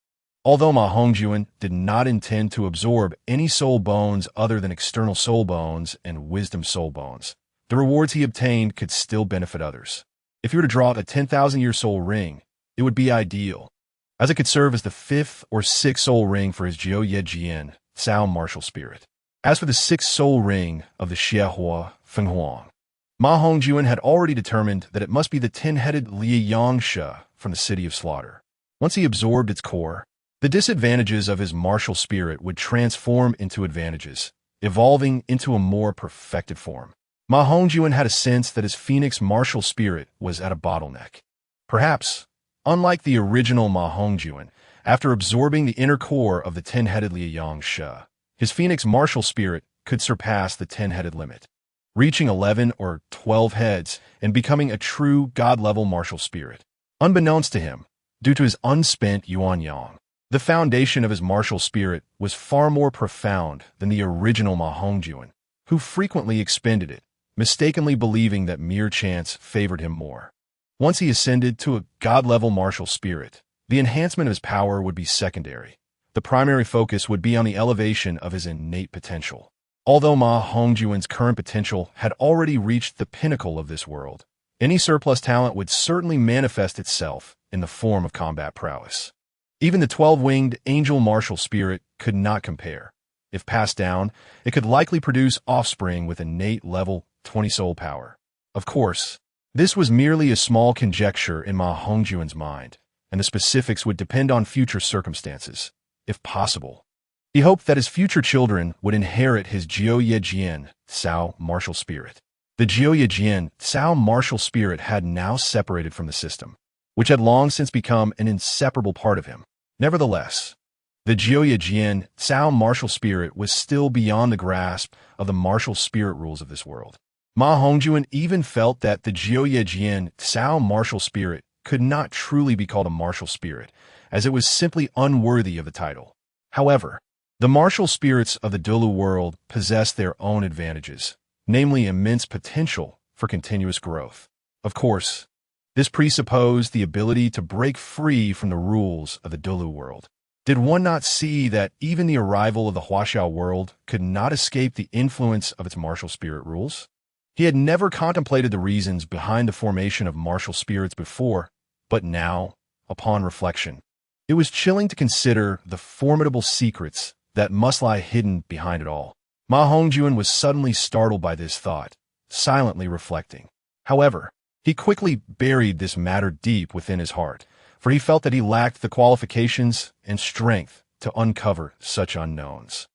Speaker 1: Although Ma Hongjun did not intend to absorb any soul bones other than external soul bones and wisdom soul bones, the rewards he obtained could still benefit others. If he were to draw a 10,000-year soul ring, it would be ideal, as it could serve as the 5th or 6th soul ring for his Jiu Ye Jian, Cao martial spirit. As for the 6th soul ring of the Xiehua Fenghuang, Ma Hongjun had already determined that it must be the 10-headed Liyangsha from the City of Slaughter. Once he absorbed its core, the disadvantages of his martial spirit would transform into advantages, evolving into a more perfected form. Ma Hongjun had a sense that his Phoenix martial spirit was at a bottleneck. Perhaps, unlike the original Ma Hongjun, after absorbing the inner core of the 10-headed Liyangsha, his Phoenix martial spirit could surpass the 10-headed limit, reaching 11 or 12 heads and becoming a true god-level martial spirit. Unbeknownst to him, due to his unspent Yuan Yang, the foundation of his martial spirit was far more profound than the original Ma Hongjun, who frequently expended it, mistakenly believing that mere chance favored him more. Once he ascended to a god-level martial spirit, the enhancement of his power would be secondary. The primary focus would be on the elevation of his innate potential. Although Ma Hongjun's current potential had already reached the pinnacle of this world, any surplus talent would certainly manifest itself in the form of combat prowess. Even the 12-winged angel martial spirit could not compare. If passed down, it could likely produce offspring with innate level 20 soul power. Of course, this was merely a small conjecture in Ma Hongjun's mind, and the specifics would depend on future circumstances, if possible. He hoped that his future children would inherit his Jiu Ye Jian, Cao martial spirit. The Jiu Ye Jian, Cao martial spirit had now separated from the system, which had long since become an inseparable part of him. Nevertheless, the Jiu Ye Jian, Cao martial spirit was still beyond the grasp of the martial spirit rules of this world. Ma Hongjun even felt that the Jiu Ye Jian, Cao martial spirit could not truly be called a martial spirit, as it was simply unworthy of the title. However, the martial spirits of the Douluo world possessed their own advantages, namely immense potential for continuous growth. Of course, this presupposed the ability to break free from the rules of the Douluo world. Did one not see that even the arrival of the Huaxiao world could not escape the influence of its martial spirit rules? He had never contemplated the reasons behind the formation of martial spirits before, but now, upon reflection, it was chilling to consider the formidable secrets that must lie hidden behind it all. Ma Hongjun was suddenly startled by this thought, silently reflecting. However, he quickly buried this matter deep within his heart, for he felt that he lacked the qualifications and strength to uncover such unknowns.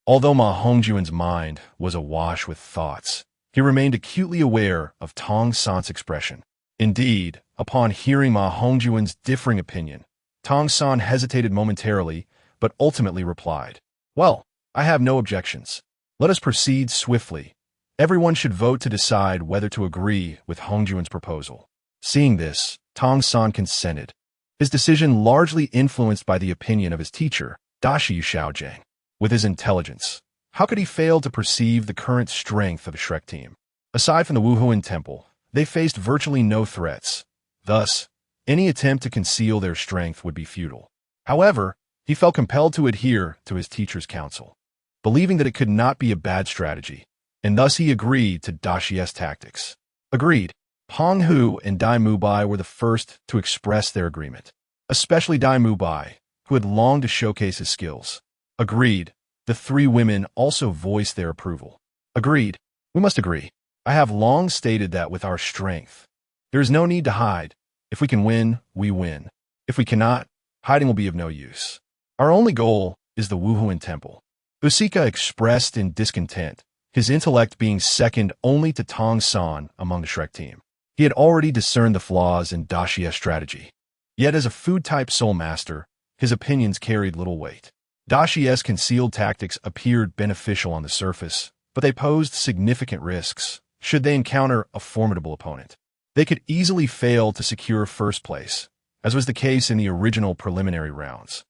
Speaker 1: Although Ma Hongjun's mind was awash with thoughts, he remained acutely aware of Tong San's expression. Indeed, upon hearing Ma Hongjun's differing opinion, Tong San hesitated momentarily, but ultimately replied, "Well, I have no objections. Let us proceed swiftly. Everyone should vote to decide whether to agree with Hongjun's proposal." Seeing this, Tong San consented, his decision largely influenced by the opinion of his teacher, Dashi Xiaojing. With his intelligence, how could he fail to perceive the current strength of the Shrek team? Aside from the Wuhuan Temple, they faced virtually no threats. Thus, any attempt to conceal their strength would be futile. However, he felt compelled to adhere to his teacher's counsel, believing that it could not be a bad strategy, and thus he agreed to Dashi's tactics. Agreed. Peng Hu and Dai Mubai were the first to express their agreement, especially Dai Mubai, who had longed to showcase his skills. Agreed. The three women also voiced their approval. Agreed. We must agree. I have long stated that with our strength, there is no need to hide. If we can win, we win. If we cannot, hiding will be of no use. Our only goal is the Wuhuan Temple. Usika expressed in discontent, his intellect being second only to Tong San among the Shrek team. He had already discerned the flaws in Dashie's strategy. Yet as a food-type soul master, his opinions carried little weight. Dashie's concealed tactics appeared beneficial on the surface, but they posed significant risks should they encounter a formidable opponent. They could easily fail to secure first place, as was the case in the original preliminary rounds.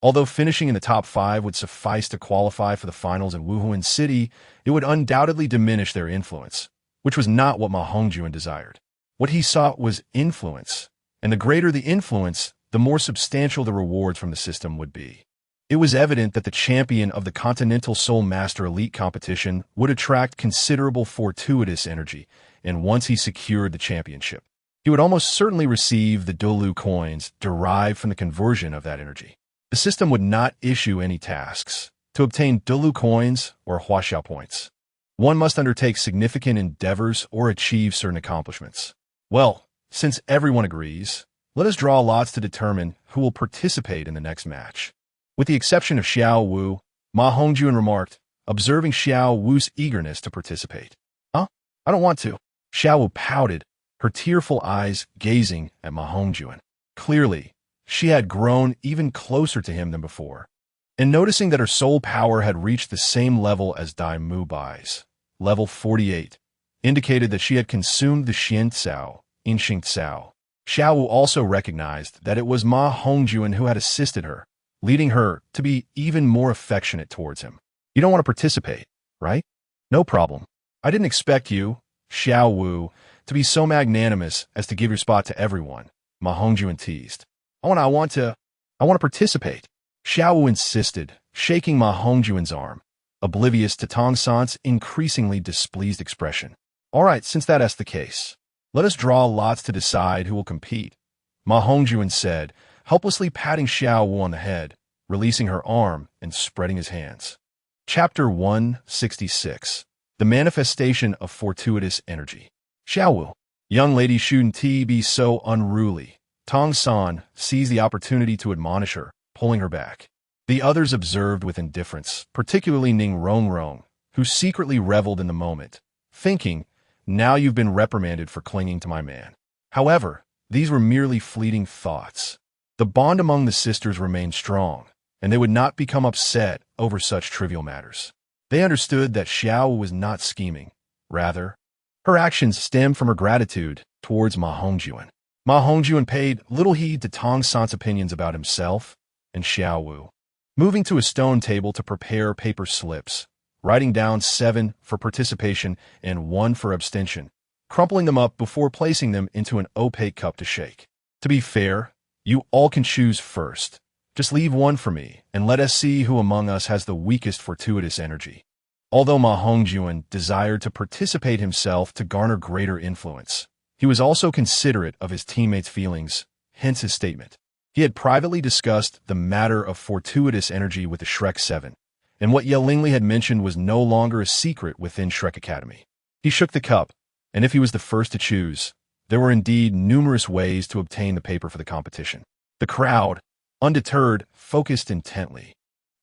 Speaker 1: Although finishing in the top 5 would suffice to qualify for the finals in Wuhuan City, it would undoubtedly diminish their influence, which was not what Ma Hongjun desired. What he sought was influence, and the greater the influence, the more substantial the rewards from the system would be. It was evident that the champion of the Continental Soul Master Elite competition would attract considerable fortuitous energy, and once he secured the championship, he would almost certainly receive the Douluo coins derived from the conversion of that energy. The system would not issue any tasks to obtain Douluo coins or Huaxiao points. One must undertake significant endeavors or achieve certain accomplishments. Well, since everyone agrees, let us draw lots to determine who will participate in the next match. With the exception of Xiao Wu, Ma Hongjun remarked, observing Xiao Wu's eagerness to participate. Huh? I don't want to. Xiao Wu pouted, her tearful eyes gazing at Ma Hongjun. Clearly, she had grown even closer to him than before. And noticing that her soul power had reached the same level as Dai Mu Bai's, level 48, indicated that she had consumed the Xian Cao, Inxing Cao. Xiao Wu also recognized that it was Ma Hongjun who had assisted her, leading her to be even more affectionate towards him. You don't want to participate, right? No problem. I didn't expect you, Xiao Wu, to be so magnanimous as to give your spot to everyone, Ma Hongjun teased. I want to participate. Xiao Wu insisted, shaking Ma Hongjun's arm, oblivious to Tong San's increasingly displeased expression. All right, since that's the case, let us draw lots to decide who will compete, Ma Hongjun said, helplessly patting Xiao Wu on the head, releasing her arm and spreading his hands. Chapter 166. The Manifestation of Fortuitous Energy. Xiao Wu. Young lady shouldn't be so unruly. Tong San seized the opportunity to admonish her, pulling her back. The others observed with indifference, particularly Ning Rongrong, who secretly reveled in the moment, thinking, now you've been reprimanded for clinging to my man. However, these were merely fleeting thoughts. The bond among the sisters remained strong, and they would not become upset over such trivial matters. They understood that Xiao was not scheming. Rather, her actions stemmed from her gratitude towards Ma Hongjun. Ma Hongjun paid little heed to Tong San's opinions about himself and Xiao Wu. Moving to a stone table to prepare paper slips, writing down 7 for participation and 1 for abstention, crumpling them up before placing them into an opaque cup to shake. To be fair, you all can choose first. Just leave 1 for me, and let us see who among us has the weakest fortuitous energy. Although Ma Hongjun desired to participate himself to garner greater influence, he was also considerate of his teammates' feelings, hence his statement. He had privately discussed the matter of fortuitous energy with the Shrek 7, and what Yelingli had mentioned was no longer a secret within Shrek Academy. He shook the cup, and if he was the first to choose, there were indeed numerous ways to obtain the paper for the competition. The crowd, undeterred, focused intently,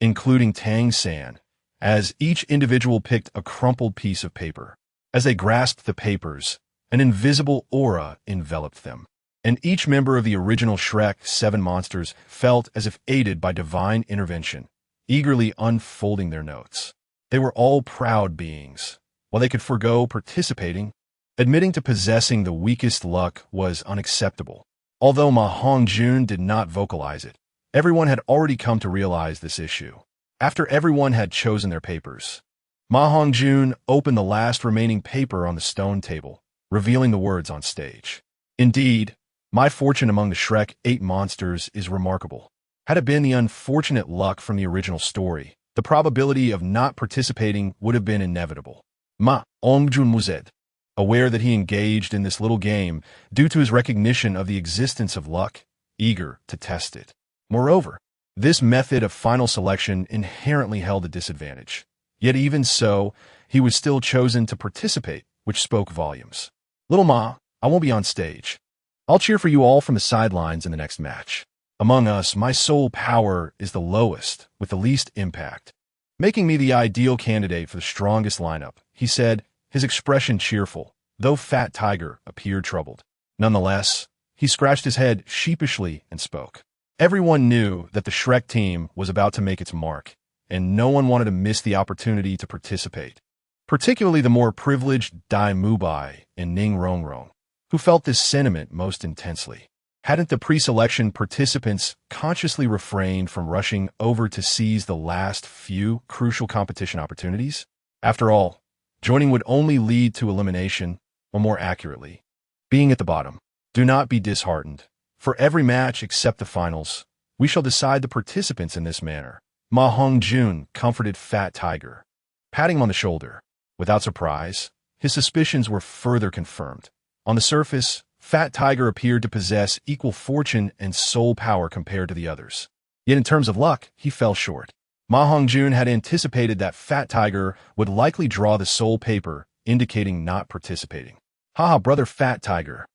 Speaker 1: including Tang San, as each individual picked a crumpled piece of paper. As they grasped the papers, an invisible aura enveloped them, and each member of the original Shrek 7 monsters felt as if aided by divine intervention, eagerly unfolding their notes. They were all proud beings. While they could forego participating, admitting to possessing the weakest luck was unacceptable. Although Ma Hongjun did not vocalize it, everyone had already come to realize this issue. After everyone had chosen their papers, Ma Hongjun opened the last remaining paper on the stone table, revealing the words on stage. Indeed, my fortune among the Shrek 8 monsters is remarkable. Had it been the unfortunate luck from the original story, the probability of not participating would have been inevitable. Ma Hongjun Muzed, aware that he engaged in this little game due to his recognition of the existence of luck, eager to test it. Moreover, this method of final selection inherently held a disadvantage. Yet even so, he was still chosen to participate, which spoke volumes. Little Ma, I won't be on stage. I'll cheer for you all from the sidelines in the next match. Among us, my soul power is the lowest, with the least impact, making me the ideal candidate for the strongest lineup, he said, his expression cheerful, though Fat Tiger appeared troubled. Nonetheless, he scratched his head sheepishly and spoke. Everyone knew that the Shrek team was about to make its mark, and no one wanted to miss the opportunity to participate, particularly the more privileged Dai Mubai and Ning Rongrong, who felt this sentiment most intensely. Hadn't the pre-selection participants consciously refrained from rushing over to seize the last few crucial competition opportunities? After all, joining would only lead to elimination, or more accurately, being at the bottom. Do not be disheartened. For every match except the finals, we shall decide the participants in this manner. Ma Hongjun comforted Fat Tiger, patting him on the shoulder. Without surprise, his suspicions were further confirmed. On the surface, Fat Tiger appeared to possess equal fortune and soul power compared to the others. Yet in terms of luck, he fell short. Ma Hongjun had anticipated that Fat Tiger would likely draw the soul paper, indicating not participating. Haha, brother Fat Tiger.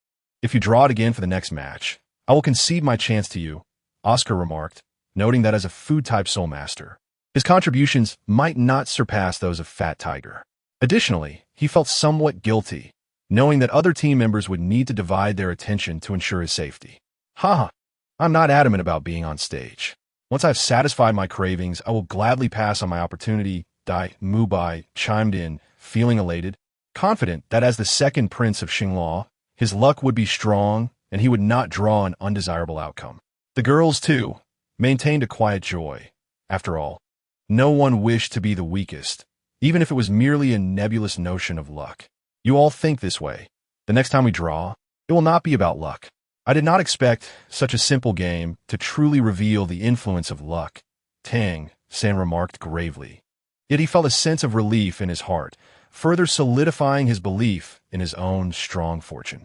Speaker 1: If you draw it again for the next match, I will concede my chance to you, Oscar remarked, noting that as a food-type soul master, his contributions might not surpass those of Fat Tiger. Additionally, he felt somewhat guilty, knowing that other team members would need to divide their attention to ensure his safety. Haha, I'm not adamant about being on stage. Once I've satisfied my cravings, I will gladly pass on my opportunity, Dai Mubai chimed in, feeling elated, confident that as the second prince of Xingluo, his luck would be strong and he would not draw an undesirable outcome. The girls, too, maintained a quiet joy. After all, no one wished to be the weakest, even if it was merely a nebulous notion of luck. You all think this way. The next time we draw, it will not be about luck. I did not expect such a simple game to truly reveal the influence of luck, Tang San remarked gravely. Yet he felt a sense of relief in his heart, further solidifying his belief in his own strong fortune.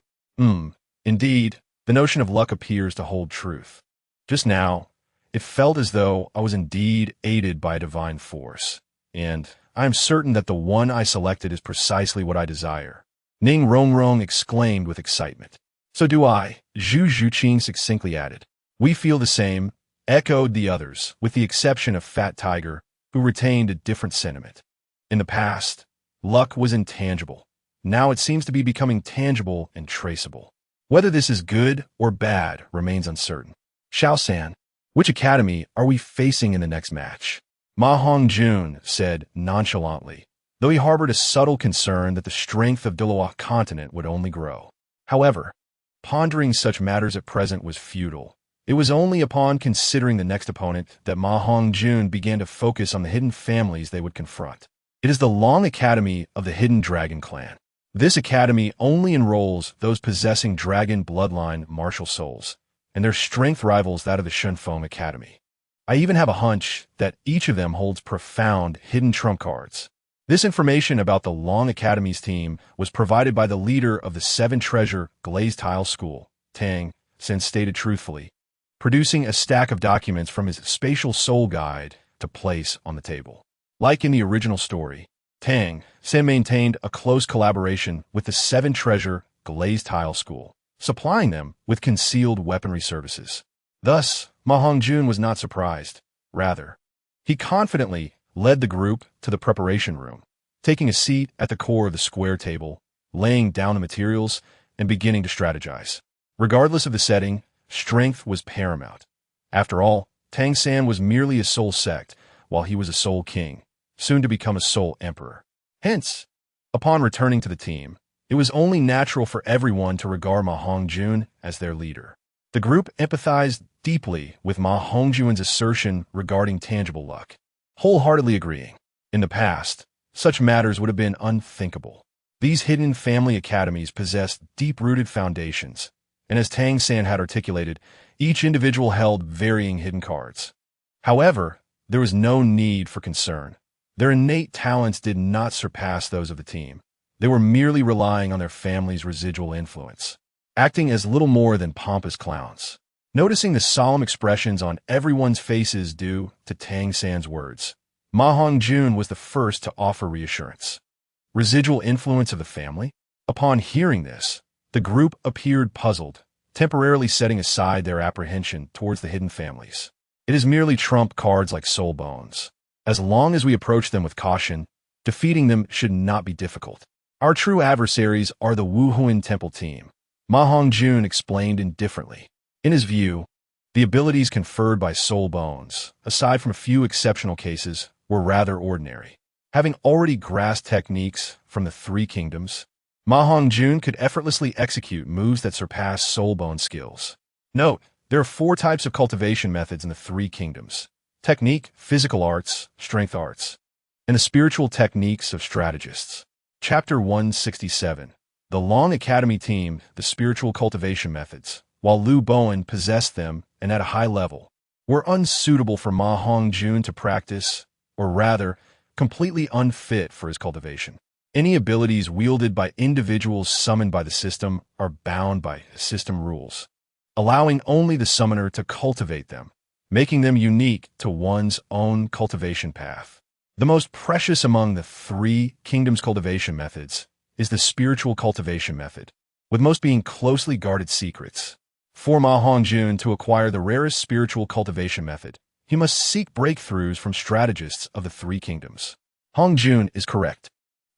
Speaker 1: Indeed, the notion of luck appears to hold truth. Just now, it felt as though I was indeed aided by a divine force, and I am certain that the one I selected is precisely what I desire. Ning Rongrong exclaimed with excitement. So do I, Zhu Zhuqing succinctly added. We feel the same, echoed the others, with the exception of Fat Tiger, who retained a different sentiment. In the past, luck was intangible. Now it seems to be becoming tangible and traceable. Whether this is good or bad remains uncertain. Xiao-san, which academy are we facing in the next match? Ma Hongjun said nonchalantly, though he harbored a subtle concern that the strength of Douluo continent would only grow. However, pondering such matters at present was futile. It was only upon considering the next opponent that Ma Hongjun began to focus on the hidden families they would confront. It is the Long Academy of the Hidden Dragon Clan. This academy only enrolls those possessing dragon bloodline martial souls, and their strength rivals that of the Shunfeng Academy. I even have a hunch that each of them holds profound hidden trump cards. This information about the Long Academy's team was provided by the leader of the Seven Treasure Glazed Tile School, Tang San stated truthfully, producing a stack of documents from his spatial soul guide to place on the table. Like in the original story, Tang San maintained a close collaboration with the Seven Treasure Glazed Tile School, supplying them with concealed weaponry services. Thus, Ma Hongjun was not surprised. Rather, he confidently led the group to the preparation room, taking a seat at the core of the square table, laying down the materials, and beginning to strategize. Regardless of the setting, strength was paramount. After all, Tang San was merely a soul sect, while he was a soul king, soon to become a soul emperor. Hence, upon returning to the team, it was only natural for everyone to regard Ma Hongjun as their leader. The group empathized deeply with Ma Hongjun's assertion regarding tangible luck, wholeheartedly agreeing. In the past, such matters would have been unthinkable. These hidden family academies possessed deep-rooted foundations, and as Tang San had articulated, each individual held varying hidden cards. However, there was no need for concern. Their innate talents did not surpass those of the team. They were merely relying on their family's residual influence, acting as little more than pompous clowns. Noticing the solemn expressions on everyone's faces due to Tang San's words, Ma Hongjun was the first to offer reassurance. Residual influence of the family? Upon hearing this, the group appeared puzzled, temporarily setting aside their apprehension towards the hidden families. It is merely trump cards like soul bones. As long as we approach them with caution, defeating them should not be difficult. Our true adversaries are the Wuhuan Temple team, Ma Hongjun explained indifferently. In his view, the abilities conferred by soul bones, aside from a few exceptional cases, were rather ordinary. Having already grasped techniques from the three kingdoms, Ma Hongjun could effortlessly execute moves that surpass soul bone skills. Note, there are 4 types of cultivation methods in the three kingdoms: technique, physical arts, strength arts, and the spiritual techniques of strategists. Chapter 167. The Long Academy team, the spiritual cultivation methods, while Liu Bowen possessed them and at a high level, were unsuitable for Ma Hongjun to practice, or rather, completely unfit for his cultivation. Any abilities wielded by individuals summoned by the system are bound by system rules, allowing only the summoner to cultivate them, making them unique to one's own cultivation path. The most precious among the three kingdoms cultivation methods is the spiritual cultivation method, with most being closely guarded secrets. For Ma Hongjun to acquire the rarest spiritual cultivation method, he must seek breakthroughs from strategists of the three kingdoms. Hongjun is correct.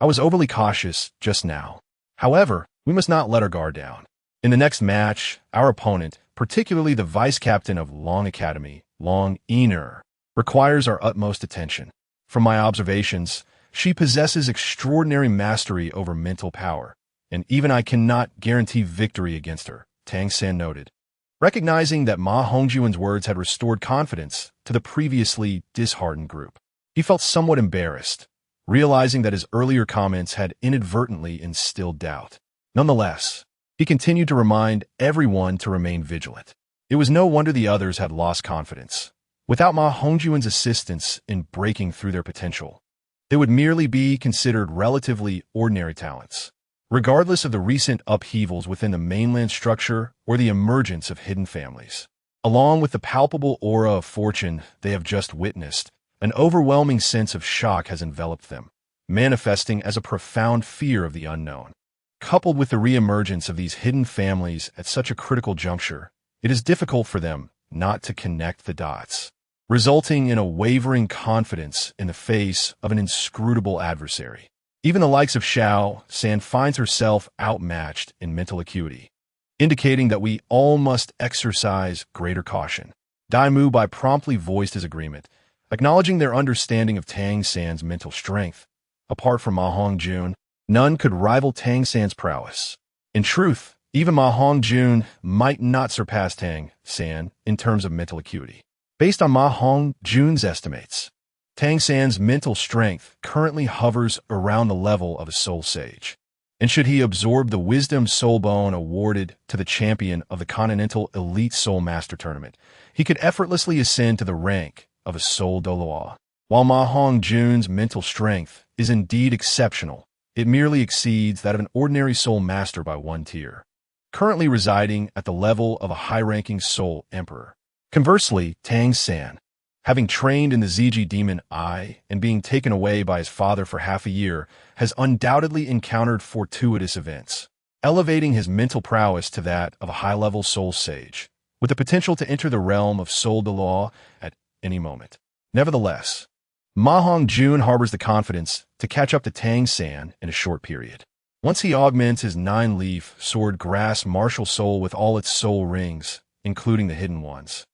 Speaker 1: I was overly cautious just now. However, we must not let our guard down. In the next match, our opponent, particularly the vice-captain of Long Academy, Long Einer, requires our utmost attention. From my observations, she possesses extraordinary mastery over mental power, and even I cannot guarantee victory against her, Tang San noted. Recognizing that Ma Hongjun's words had restored confidence to the previously disheartened group, he felt somewhat embarrassed, realizing that his earlier comments had inadvertently instilled doubt. Nonetheless, he continued to remind everyone to remain vigilant. It was no wonder the others had lost confidence. Without Ma Hongjun's assistance in breaking through their potential, they would merely be considered relatively ordinary talents, regardless of the recent upheavals within the mainland structure or the emergence of hidden families. Along with the palpable aura of fortune they have just witnessed, an overwhelming sense of shock has enveloped them, manifesting as a profound fear of the unknown. Coupled with the re-emergence of these hidden families at such a critical juncture, it is difficult for them not to connect the dots, resulting in a wavering confidence in the face of an inscrutable adversary. Even the likes of Xiao San finds herself outmatched in mental acuity, indicating that we all must exercise greater caution. Dai Mu Bai promptly voiced his agreement, acknowledging their understanding of Tang San's mental strength. Apart from Ma Hongjun, none could rival Tang San's prowess. In truth, even Ma Hongjun might not surpass Tang San in terms of mental acuity. Based on Ma Hongjun's estimates, Tang San's mental strength currently hovers around the level of a soul sage. And should he absorb the Wisdom Soul Bone awarded to the champion of the Continental Elite Soul Master Tournament, he could effortlessly ascend to the rank of a Soul Douluo. While Ma Hongjun's mental strength is indeed exceptional, it merely exceeds that of an ordinary Soul Master by 1 tier, currently residing at the level of a high-ranking Soul Emperor. Conversely, Tang San, having trained in the Ziji Demon Eye and being taken away by his father for half a year, has undoubtedly encountered fortuitous events, elevating his mental prowess to that of a high-level Soul Sage, with the potential to enter the realm of Soul Douluo at any moment. Nevertheless, Ma Hongjun harbors the confidence to catch up to Tang San in a short period. Once he augments his 9-leaf sword grass martial soul with all its soul rings, including the hidden ones,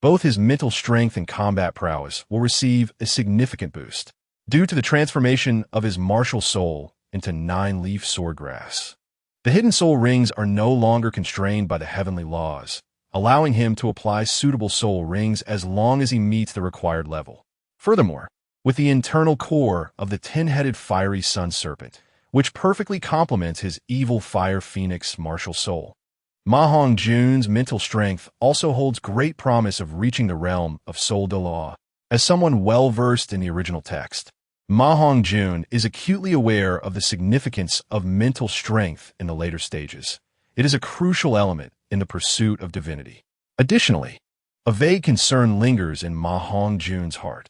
Speaker 1: both his mental strength and combat prowess will receive a significant boost due to the transformation of his martial soul into 9-leaf swordgrass. The hidden soul rings are no longer constrained by the heavenly laws, allowing him to apply suitable soul rings as long as he meets the required level. Furthermore, with the internal core of the 10-headed fiery sun serpent, which perfectly complements his evil fire phoenix martial soul, Ma Hongjun's mental strength also holds great promise of reaching the realm of Soul Douluo. As someone well-versed in the original text, Ma Hongjun is acutely aware of the significance of mental strength in the later stages. It is a crucial element in the pursuit of divinity. Additionally, a vague concern lingers in Ma Hongjun's heart.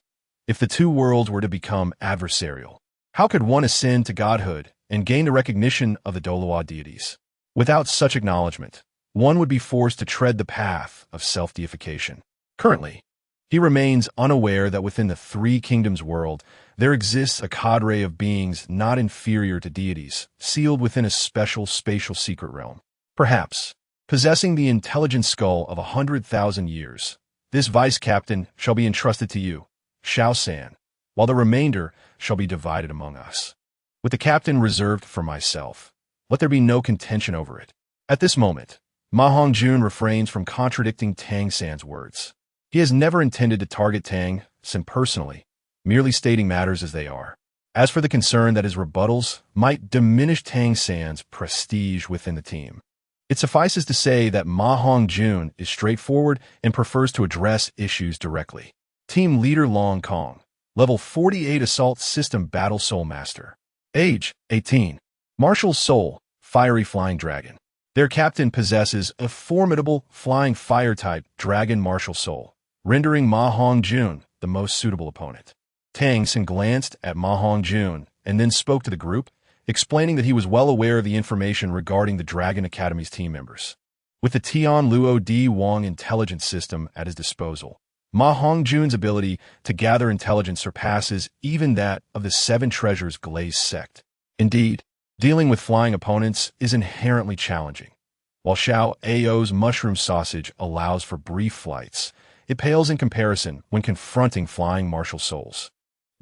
Speaker 1: If the two worlds were to become adversarial, How could one ascend to godhood and gain the recognition of the Douluo deities? Without such acknowledgement, one would be forced to tread the path of self-deification. Currently, he remains unaware that within the Three Kingdoms world, there exists a cadre of beings not inferior to deities, sealed within a special spatial secret realm. Perhaps, possessing the intelligent skull of 100,000 years, this vice-captain shall be entrusted to you, Xiao-san, while the remainder shall be divided among us. With the captain reserved for myself, let there be no contention over it. At this moment, Ma Hongjun refrains from contradicting Tang San's words. He has never intended to target Tang San personally, merely stating matters as they are. As for the concern that his rebuttals might diminish Tang San's prestige within the team, it suffices to say that Ma Hongjun is straightforward and prefers to address issues directly. Team Leader Long Kong, Level 48 Assault System Battle Soul Master. Age, 18. Martial Soul, Fiery Flying Dragon. Their captain possesses a formidable flying fire-type dragon martial soul, rendering Ma Hongjun the most suitable opponent. Tang San glanced at Ma Hongjun and then spoke to the group, explaining that he was well aware of the information regarding the Dragon Academy's team members. With the Tianluo Di Wang intelligence system at his disposal, Ma Hongjun's ability to gather intelligence surpasses even that of the Seven Treasures Glazed sect. Indeed, dealing with flying opponents is inherently challenging. While Xiao Ao's mushroom sausage allows for brief flights, it pales in comparison when confronting flying martial souls.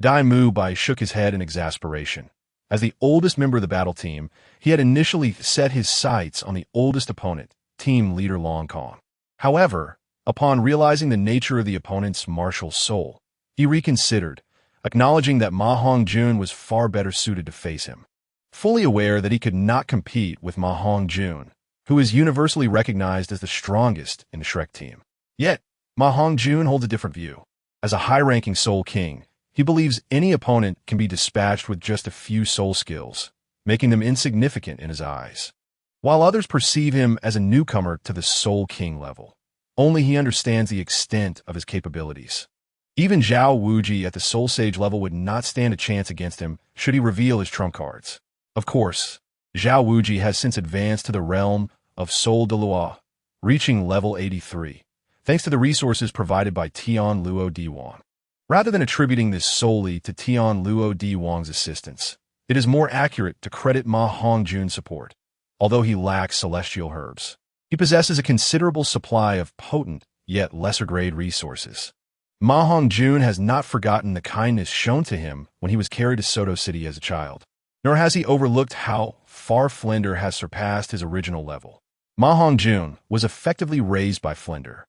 Speaker 1: Dai Mu Bai shook his head in exasperation. As the oldest member of the battle team, he had initially set his sights on the oldest opponent, Team Leader Long Kong. However, upon realizing the nature of the opponent's martial soul, he reconsidered, acknowledging that Ma Hongjun was far better suited to face him. Fully aware that he could not compete with Ma Hongjun, who is universally recognized as the strongest in the Shrek team. Yet, Ma Hongjun holds a different view. As a high-ranking Soul King, he believes any opponent can be dispatched with just a few soul skills, making them insignificant in his eyes. While others perceive him as a newcomer to the Soul King level, only he understands the extent of his capabilities. Even Zhao Wuji at the Soul Sage level would not stand a chance against him should he reveal his trump cards. Of course, Zhao Wuji has since advanced to the realm of Soul Douluo, reaching level 83, thanks to the resources provided by Tianluo Di Wang. Rather than attributing this solely to Tianluo Di Wang's assistance, it is more accurate to credit Ma Hongjun's support. Although he lacks celestial herbs, he possesses a considerable supply of potent, yet lesser-grade resources. Ma Hongjun has not forgotten the kindness shown to him when he was carried to Soto City as a child, nor has he overlooked how far Flender has surpassed his original level. Ma Hongjun was effectively raised by Flender,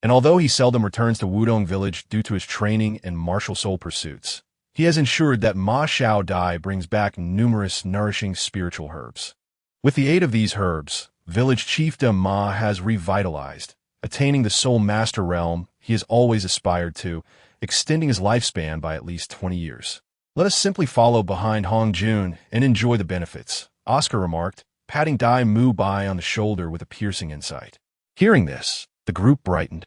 Speaker 1: and although he seldom returns to Wudong Village due to his training and martial soul pursuits, he has ensured that Ma Xiao Dai brings back numerous nourishing spiritual herbs. With the aid of these herbs, village chieftain Ma has revitalized, attaining the Soul Master realm he has always aspired to, extending his lifespan by at least 20 years. Let us simply follow behind Hongjun and enjoy the benefits, Oscar remarked, patting Dai Mu Bai on the shoulder with a piercing insight. Hearing this, the group brightened.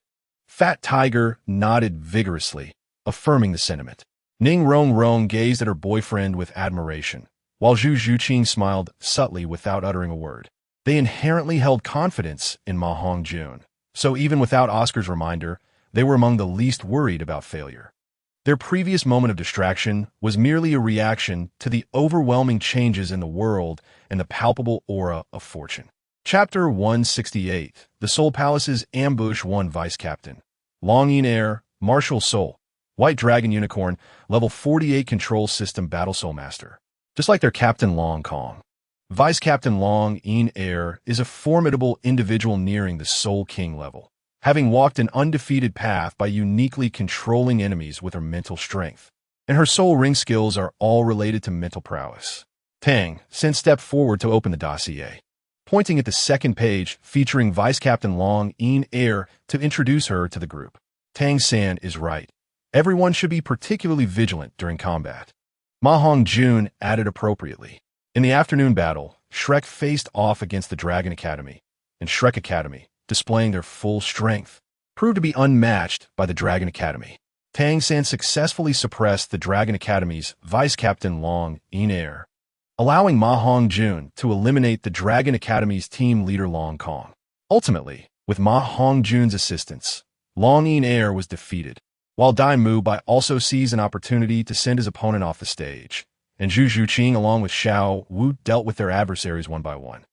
Speaker 1: Fat Tiger nodded vigorously, affirming the sentiment. Ning Rong Rong gazed at her boyfriend with admiration, while Zhu Zhuqing smiled subtly without uttering a word. They inherently held confidence in Ma Hongjun, so even without Oscar's reminder, they were among the least worried about failure. Their previous moment of distraction was merely a reaction to the overwhelming changes in the world and the palpable aura of fortune. Chapter 168, The Soul Palace's Ambush 1 Vice Captain. Longyin Air, Martial Soul, White Dragon Unicorn, Level 48 Control System Battle Soul Master. Just like their Captain Long Kong, Vice Captain Long Yin Air is a formidable individual nearing the Soul King level, having walked an undefeated path by uniquely controlling enemies with her mental strength, and her soul ring skills are all related to mental prowess. Tang San stepped forward to open the dossier, pointing at the second page featuring Vice Captain Long Yin Air to introduce her to the group. Tang San is right. Everyone should be particularly vigilant during combat. Ma Hongjun added appropriately. In the afternoon battle, Shrek faced off against the Dragon Academy, and Shrek Academy, displaying their full strength, proved to be unmatched by the Dragon Academy. Tang San successfully suppressed the Dragon Academy's vice-captain Long In-air, allowing Ma Hongjun to eliminate the Dragon Academy's team leader Long Kong. Ultimately, with Ma Hongjun's assistance, Long In-air was defeated, while Dai Mu Bai also seized an opportunity to send his opponent off the stage, and Zhu Zhuqing along with Xiao Wu dealt with their adversaries one by one.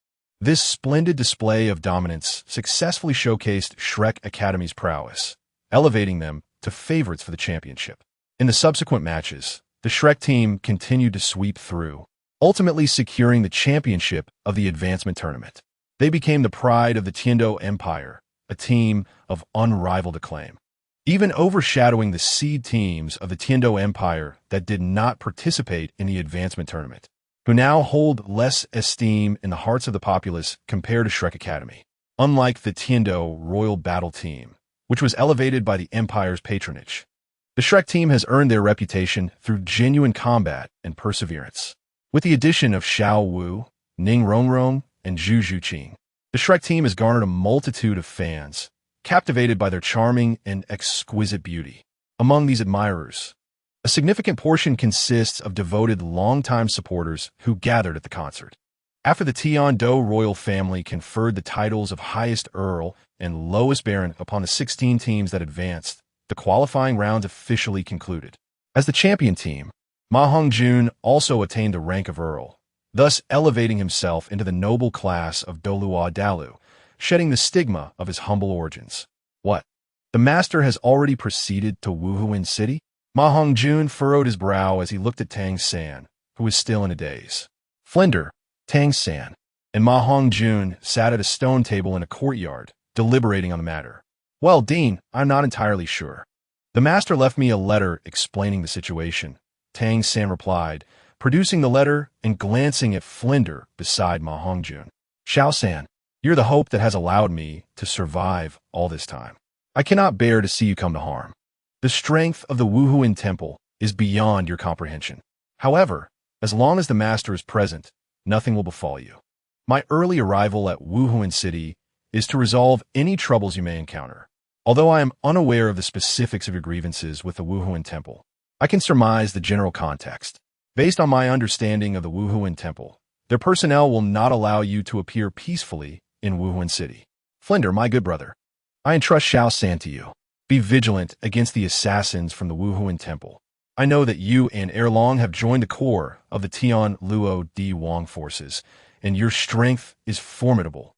Speaker 1: This splendid display of dominance successfully showcased Shrek Academy's prowess, elevating them to favorites for the championship. In the subsequent matches, the Shrek team continued to sweep through, ultimately securing the championship of the advancement tournament. They became the pride of the Tiando Empire, a team of unrivaled acclaim, even overshadowing the seed teams of the Tiando Empire that did not participate in the advancement tournament, who now hold less esteem in the hearts of the populace compared to Shrek Academy. Unlike the Tiando Royal Battle Team, which was elevated by the Empire's patronage, the Shrek team has earned their reputation through genuine combat and perseverance. With the addition of Xiao Wu, Ning Rongrong, and Zhu Zhuqing, the Shrek team has garnered a multitude of fans, captivated by their charming and exquisite beauty. Among these admirers, a significant portion consists of devoted longtime supporters who gathered at the concert. After the Tiando royal family conferred the titles of highest Earl and lowest Baron upon the 16 teams that advanced, the qualifying rounds officially concluded. As the champion team, Ma Hongjun also attained the rank of Earl, thus elevating himself into the noble class of Douluo, shedding the stigma of his humble origins. What? The master has already proceeded to Wuhuin City? Ma Hongjun furrowed his brow as he looked at Tang San, who was still in a daze. Flender, Tang San, and Ma Hongjun sat at a stone table in a courtyard, deliberating on the matter. Well, Dean, I'm not entirely sure. The master left me a letter explaining the situation, Tang San replied, producing the letter and glancing at Flender beside Ma Hongjun. Xiao San, you're the hope that has allowed me to survive all this time. I cannot bear to see you come to harm. The strength of the Wuhuin Temple is beyond your comprehension. However, as long as the master is present, nothing will befall you. My early arrival at Wuhuin City is to resolve any troubles you may encounter. Although I am unaware of the specifics of your grievances with the Wuhuin Temple, I can surmise the general context. Based on my understanding of the Wuhuin Temple, their personnel will not allow you to appear peacefully in Wuhuin City. Flender, my good brother, I entrust Xiao San to you. Be vigilant against the assassins from the Wuhuin Temple. I know that you and Erlong have joined the core of the Tian Luo Di Wang forces, and your strength is formidable.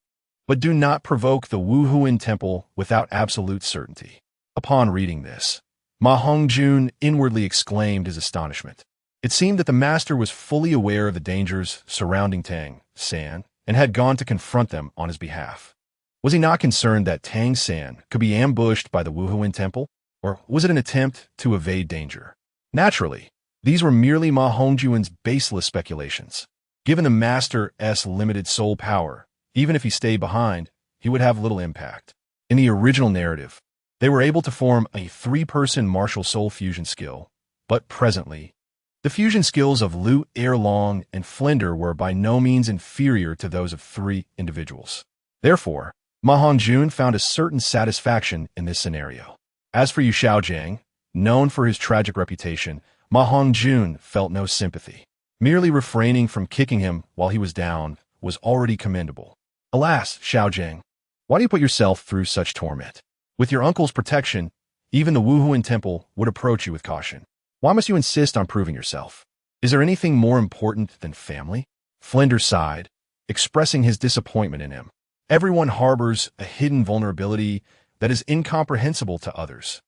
Speaker 1: But do not provoke the Wuhuin Temple without absolute certainty. Upon reading this, Ma Hongjun inwardly exclaimed his astonishment. It seemed that the master was fully aware of the dangers surrounding Tang San and had gone to confront them on his behalf. Was he not concerned that Tang San could be ambushed by the Wuhuin Temple, or was it an attempt to evade danger? Naturally, these were merely Ma Hongjun's baseless speculations. Given the master's limited soul power, even if he stayed behind, he would have little impact. In the original narrative, they were able to form a three-person martial soul fusion skill, but presently, the fusion skills of Lu Erlong and Flender were by no means inferior to those of three individuals. Therefore, Ma Hongjun found a certain satisfaction in this scenario. As for Yu Xiaojiang, known for his tragic reputation, Ma Hongjun felt no sympathy. Merely refraining from kicking him while he was down was already commendable. Alas, Xiaojiang, why do you put yourself through such torment? With your uncle's protection, even the Wuhuin Temple would approach you with caution. Why must you insist on proving yourself? Is there anything more important than family? Flender sighed, expressing his disappointment in him. Everyone harbors a hidden vulnerability that is incomprehensible to others.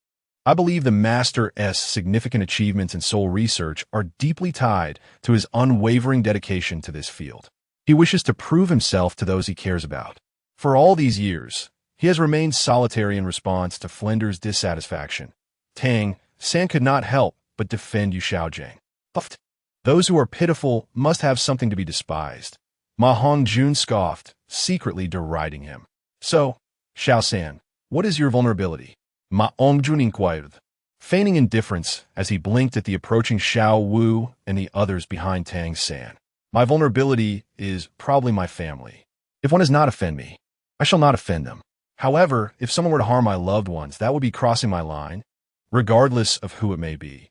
Speaker 1: I believe the master's significant achievements in soul research are deeply tied to his unwavering dedication to this field. He wishes to prove himself to those he cares about. For all these years, he has remained solitary in response to Flender's dissatisfaction. Tang San could not help but defend Yu Xiaojiang. Those who are pitiful must have something to be despised. Ma Hongjun scoffed, secretly deriding him. So, Xiao San, what is your vulnerability? Ma Hongjun inquired, feigning indifference as he blinked at the approaching Xiao Wu and the others behind Tang San. My vulnerability is probably my family. If one does not offend me, I shall not offend them. However, if someone were to harm my loved ones, that would be crossing my line, regardless of who it may be.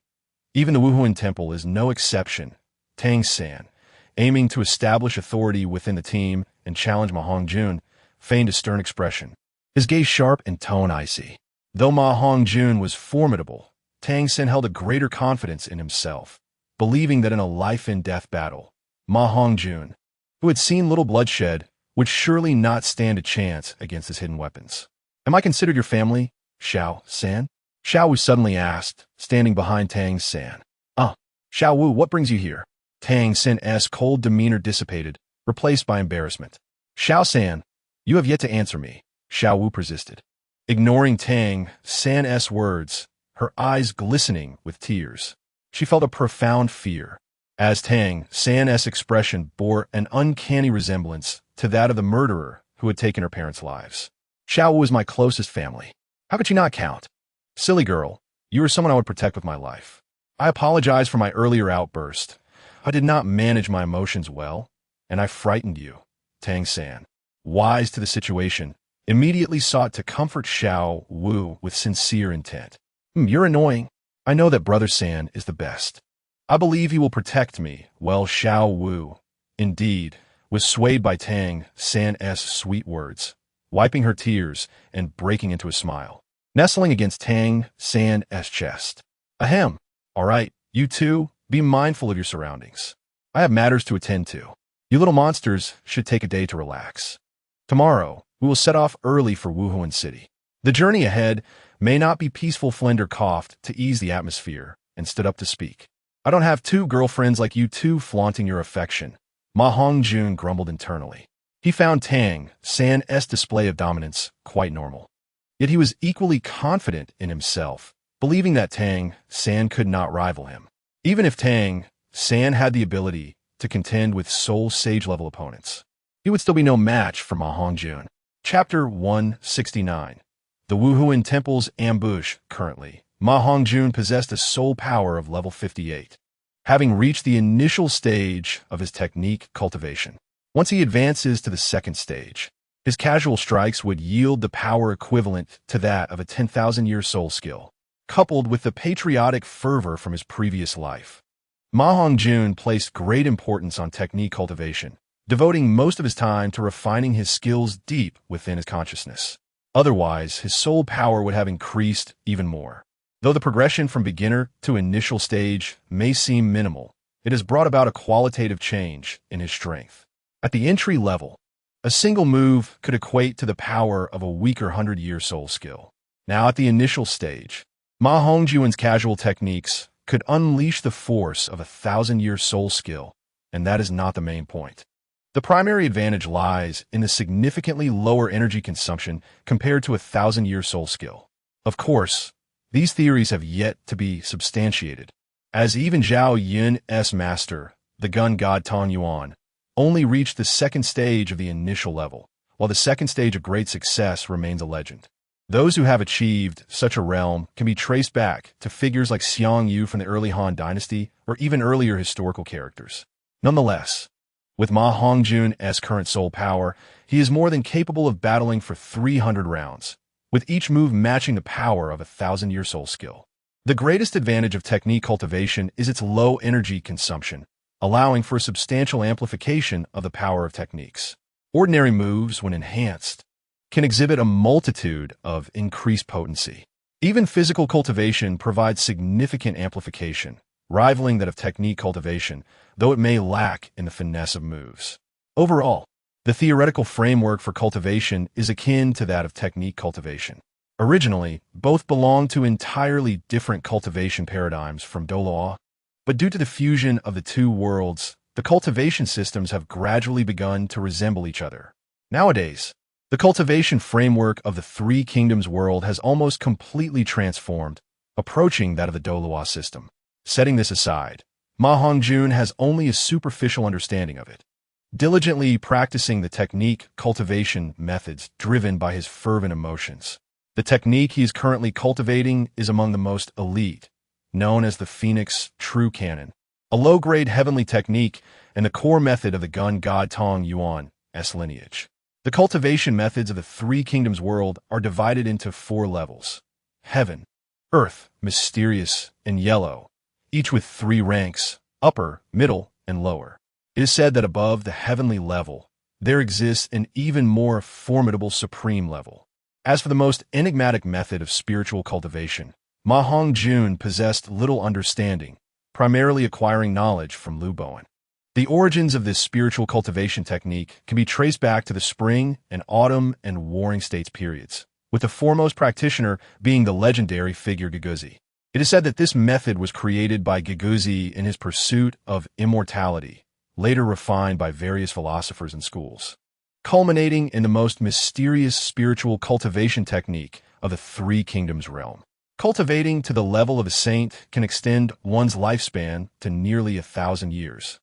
Speaker 1: Even the Wuhuan Temple is no exception. Tang San, aiming to establish authority within the team and challenge Ma Hongjun, feigned a stern expression, his gaze sharp and tone icy. Though Ma Hongjun was formidable, Tang San held a greater confidence in himself, believing that in a life-and-death battle, Ma Hongjun, who had seen little bloodshed, would surely not stand a chance against his hidden weapons. "Am I considered your family, Xiao San?" Xiao Wu suddenly asked, standing behind Tang San. Xiao Wu, what brings you here?" Tang San's cold demeanor dissipated, replaced by embarrassment. "Xiao San, you have yet to answer me," Xiao Wu persisted. Ignoring Tang San's words, her eyes glistening with tears, she felt a profound fear, as Tang San's expression bore an uncanny resemblance to that of the murderer who had taken her parents' lives. "Xiao Wu is my closest family. How could you not count? Silly girl, you are someone I would protect with my life. I apologize for my earlier outburst. I did not manage my emotions well, and I frightened you." Tang San, wise to the situation, immediately sought to comfort Xiao Wu with sincere intent. "You're annoying. I know that Brother San is the best. I believe he will protect me." Well, Xiao Wu, indeed, was swayed by Tang San's sweet words, wiping her tears and breaking into a smile, nestling against Tang San's chest. "Ahem. All right, you two, be mindful of your surroundings. I have matters to attend to. You little monsters should take a day to relax. Tomorrow, we will set off early for Wuhuan City. The journey ahead may not be peaceful." Flender coughed to ease the atmosphere and stood up to speak. "I don't have two girlfriends like you two flaunting your affection," Ma Hongjun grumbled internally. He found Tang San's display of dominance quite normal. Yet he was equally confident in himself, believing that Tang San could not rival him. Even if Tang San had the ability to contend with Soul Sage-level opponents, he would still be no match for Ma Hongjun. Chapter 169. The Wuhuan Temple's Ambush. Currently, Ma Hongjun possessed a soul power of level 58, having reached the initial stage of his technique cultivation. Once he advances to the second stage, his casual strikes would yield the power equivalent to that of a 10,000-year soul skill, coupled with the patriotic fervor from his previous life. Ma Hongjun placed great importance on technique cultivation, devoting most of his time to refining his skills deep within his consciousness. Otherwise, his soul power would have increased even more. Though the progression from beginner to initial stage may seem minimal, it has brought about a qualitative change in his strength. At the entry level, a single move could equate to the power of a weaker 100-year soul skill. Now at the initial stage, Ma Hongjun's casual techniques could unleash the force of a 1,000-year soul skill, and that is not the main point. The primary advantage lies in the significantly lower energy consumption compared to a 1,000-year soul skill. Of course, these theories have yet to be substantiated, as even Zhao Yun's master, the gun god Tong Yuan, only reached the second stage of the initial level, while the second stage of great success remains a legend. Those who have achieved such a realm can be traced back to figures like Xiang Yu from the early Han Dynasty or even earlier historical characters. Nonetheless, with Ma Hongjun's current soul power, he is more than capable of battling for 300 rounds, with each move matching the power of a 1,000-year soul skill. The greatest advantage of technique cultivation is its low energy consumption, allowing for a substantial amplification of the power of techniques. Ordinary moves, when enhanced, can exhibit a multitude of increased potency. Even physical cultivation provides significant amplification, rivaling that of technique cultivation, though it may lack in the finesse of moves. Overall, the theoretical framework for cultivation is akin to that of technique cultivation. Originally, both belonged to entirely different cultivation paradigms from Douluo, but due to the fusion of the two worlds, the cultivation systems have gradually begun to resemble each other. Nowadays, the cultivation framework of the Three Kingdoms world has almost completely transformed, approaching that of the Douluo system. Setting this aside, Ma Hongjun has only a superficial understanding of it, diligently practicing the technique cultivation methods driven by his fervent emotions. The technique he is currently cultivating is among the most elite, known as the Phoenix True Cannon, a low-grade heavenly technique and the core method of the gun god Tong Yuan's lineage. The cultivation methods of the Three Kingdoms world are divided into 4 levels: Heaven, Earth, mysterious and yellow, each with 3 ranks, upper, middle, and lower. It is said that above the heavenly level, there exists an even more formidable supreme level. As for the most enigmatic method of spiritual cultivation, Ma Hongjun possessed little understanding, primarily acquiring knowledge from Liu Bowen. The origins of this spiritual cultivation technique can be traced back to the spring and autumn and warring states periods, with the foremost practitioner being the legendary figure Giguzi. It is said that this method was created by Giguzi in his pursuit of immortality, later refined by various philosophers and schools, culminating in the most mysterious spiritual cultivation technique of the 3 kingdoms realm. Cultivating to the level of a saint can extend one's lifespan to nearly 1,000 years,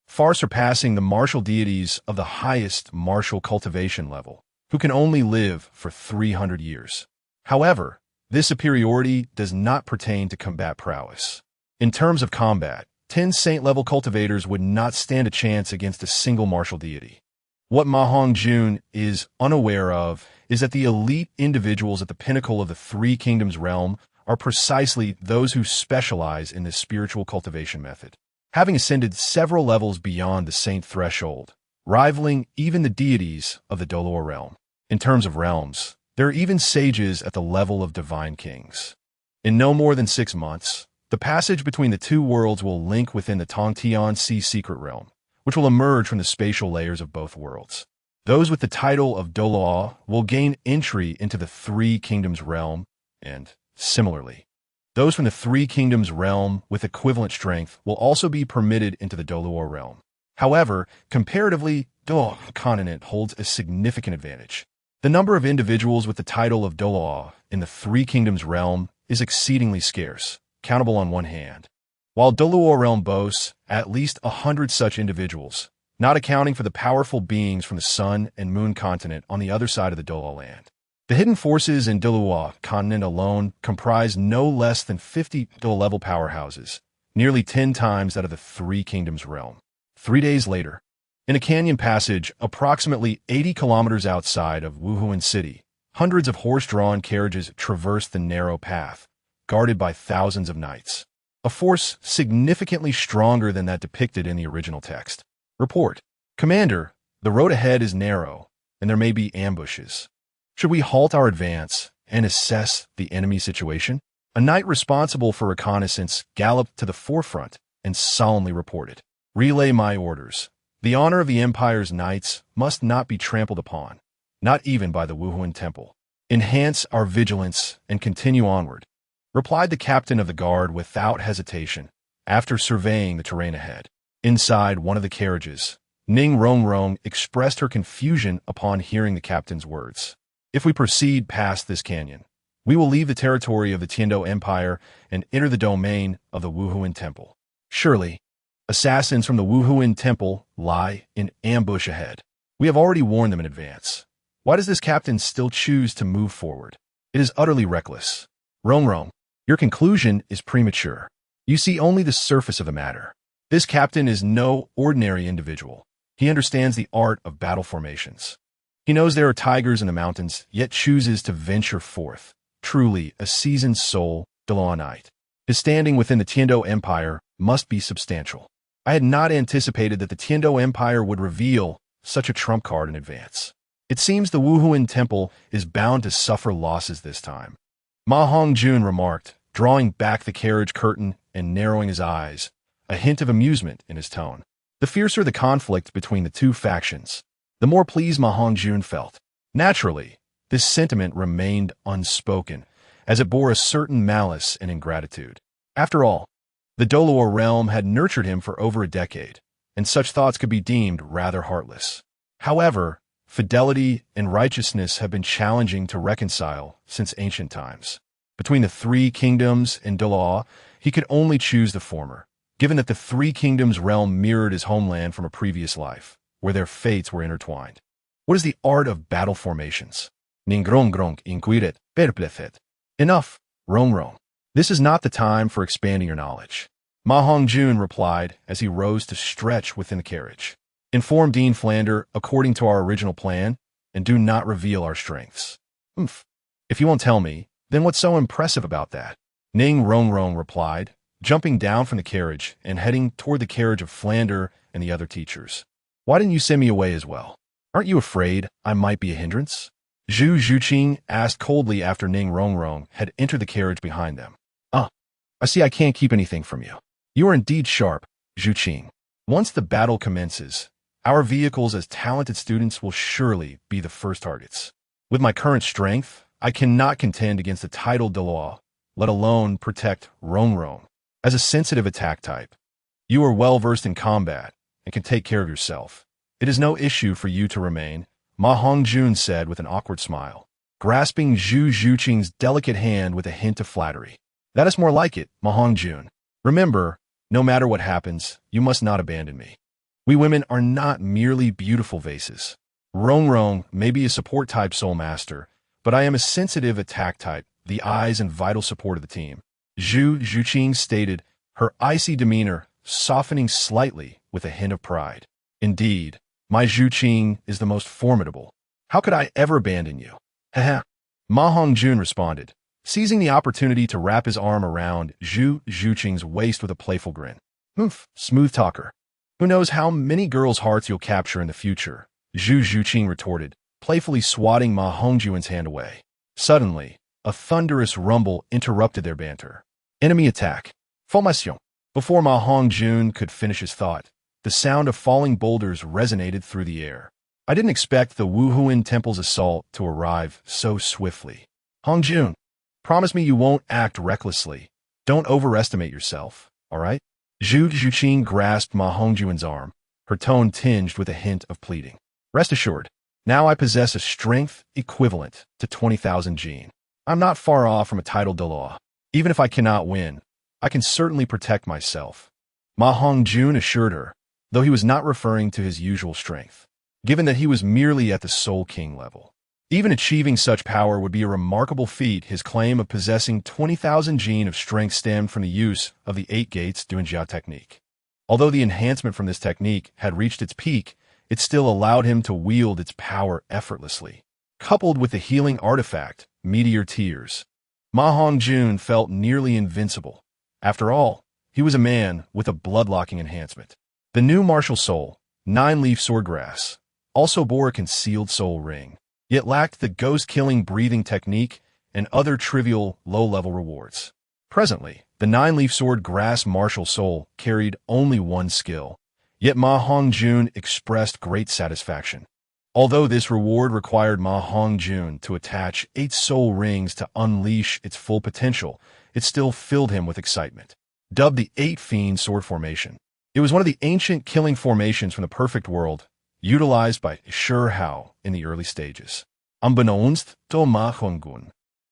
Speaker 1: far surpassing the martial deities of the highest martial cultivation level, who can only live for 300 years. However, this superiority does not pertain to combat prowess. In terms of combat, 10 saint-level cultivators would not stand a chance against a single martial deity. What Ma Hongjun is unaware of is that the elite individuals at the pinnacle of the 3 kingdoms realm are precisely those who specialize in this spiritual cultivation method, having ascended several levels beyond the saint threshold, rivaling even the deities of the Douluo realm. In terms of realms, there are even sages at the level of divine kings. In no more than 6 months, the passage between the 2 worlds will link within the Tongtian Sea secret realm, which will emerge from the spatial layers of both worlds. Those with the title of Douluo will gain entry into the 3 kingdoms realm, and, similarly, those from the 3 kingdoms realm with equivalent strength will also be permitted into the Douluo realm. However, comparatively, Douluo continent holds a significant advantage. The number of individuals with the title of Douluo in the 3 kingdoms realm is exceedingly scarce, countable on one hand, while Douluo realm boasts at least 100 such individuals, not accounting for the powerful beings from the Sun and Moon continent on the other side of the Douluo land. The hidden forces in Douluo continent alone comprise no less than 50 Douluo-level powerhouses, nearly 10 times that of the 3 kingdoms realm. 3 days later, in a canyon passage approximately 80 kilometers outside of Wuhuan City, hundreds of horse-drawn carriages traverse the narrow path, guarded by thousands of knights, a force significantly stronger than that depicted in the original text. Report: Commander, the road ahead is narrow, and there may be ambushes. Should we halt our advance and assess the enemy situation? A knight responsible for reconnaissance galloped to the forefront and solemnly reported, "Relay my orders. The honor of the Empire's knights must not be trampled upon, not even by the Wuhuan Temple. Enhance our vigilance and continue onward," replied the captain of the guard without hesitation, after surveying the terrain ahead. Inside one of the carriages, Ning Rongrong expressed her confusion upon hearing the captain's words. "If we proceed past this canyon, we will leave the territory of the Tiando Empire and enter the domain of the Wuhuan Temple. Surely, assassins from the Wuhuan Temple lie in ambush ahead. We have already warned them in advance. Why does this captain still choose to move forward? It is utterly reckless. Rongrong, your conclusion is premature. You see only the surface of the matter. This captain is no ordinary individual. He understands the art of battle formations. He knows there are tigers in the mountains, yet chooses to venture forth. Truly, a seasoned soul, Douluo. His standing within the Tiando Empire must be substantial. I had not anticipated that the Tiando Empire would reveal such a trump card in advance. It seems the Wuhuan Temple is bound to suffer losses this time." Ma Hongjun remarked, drawing back the carriage curtain and narrowing his eyes, a hint of amusement in his tone. The fiercer the conflict between the 2 factions, the more pleased Ma Hongjun felt. Naturally, this sentiment remained unspoken, as it bore a certain malice and ingratitude. After all, the Douluo realm had nurtured him for over a decade, and such thoughts could be deemed rather heartless. However, fidelity and righteousness have been challenging to reconcile since ancient times. Between the 3 kingdoms and Douluo, he could only choose the former, given that the 3 kingdoms realm mirrored his homeland from a previous life, where their fates were intertwined. What is the art of battle formations? Ningrong inquiret perplexed. Enough, Rongrong. This is not the time for expanding your knowledge. Ma Hongjun replied as he rose to stretch within the carriage. Inform Dean Flander according to our original plan, and do not reveal our strengths. If you won't tell me, then what's so impressive about that? Ning Rongrong replied, jumping down from the carriage and heading toward the carriage of Flander and the other teachers. Why didn't you send me away as well? Aren't you afraid I might be a hindrance? Zhu Zhuqing asked coldly after Ning Rongrong had entered the carriage behind them. I see I can't keep anything from you. You are indeed sharp, Zhuqing. Once the battle commences, our vehicles as talented students will surely be the first targets. With my current strength, I cannot contend against the title Douluo, let alone protect Rongrong. As a sensitive attack type, you are well versed in combat and can take care of yourself. It is no issue for you to remain, Ma Hongjun said with an awkward smile, grasping Zhu Zhuqing's delicate hand with a hint of flattery. That is more like it, Ma Hongjun. Remember, no matter what happens, you must not abandon me. We women are not merely beautiful vases. Rongrong may be a support-type soul master, but I am a sensitive attack type, the eyes and vital support of the team. Zhu Zhuqing stated, her icy demeanor softening slightly with a hint of pride. Indeed, my Zhuqing is the most formidable. How could I ever abandon you? Heh. Ma Hongjun responded, seizing the opportunity to wrap his arm around Zhu Zhuqing's waist with a playful grin. Smooth talker. Who knows how many girls' hearts you'll capture in the future, Zhu Zhuqing retorted, playfully swatting Ma Hongjun's hand away. Suddenly, a thunderous rumble interrupted their banter. Enemy attack. Formation. Before Ma Hongjun could finish his thought, the sound of falling boulders resonated through the air. I didn't expect the Wuhuan Temple's assault to arrive so swiftly. Hongjun, promise me you won't act recklessly. Don't overestimate yourself, all right? Zhu Zhuqing grasped Ma Hongjun's arm, her tone tinged with a hint of pleading. Rest assured, now I possess a strength equivalent to 20,000 Jin. I'm not far off from a title Douluo. Even if I cannot win, I can certainly protect myself. Ma Hongjun assured her, though he was not referring to his usual strength, given that he was merely at the Soul King level. Even achieving such power would be a remarkable feat. His claim of possessing 20,000 Jin of strength stemmed from the use of the 8 Gates Duanjia technique. Although the enhancement from this technique had reached its peak, it still allowed him to wield its power effortlessly. Coupled with the healing artifact, Meteor Tears, Ma Hongjun felt nearly invincible. After all, he was a man with a bloodlocking enhancement. The new martial soul, 9-leaf swordgrass, also bore a concealed soul ring, yet lacked the ghost-killing breathing technique and other trivial, low-level rewards. Presently, the 9-leaf sword grass martial soul carried only one skill, yet Ma Hongjun expressed great satisfaction. Although this reward required Ma Hongjun to attach 8 soul rings to unleash its full potential, it still filled him with excitement. Dubbed the 8 Fiend Sword Formation, it was one of the ancient killing formations from the perfect world, utilized by Shi Hao in the early stages. Unbeknownst to Ma Hongjun,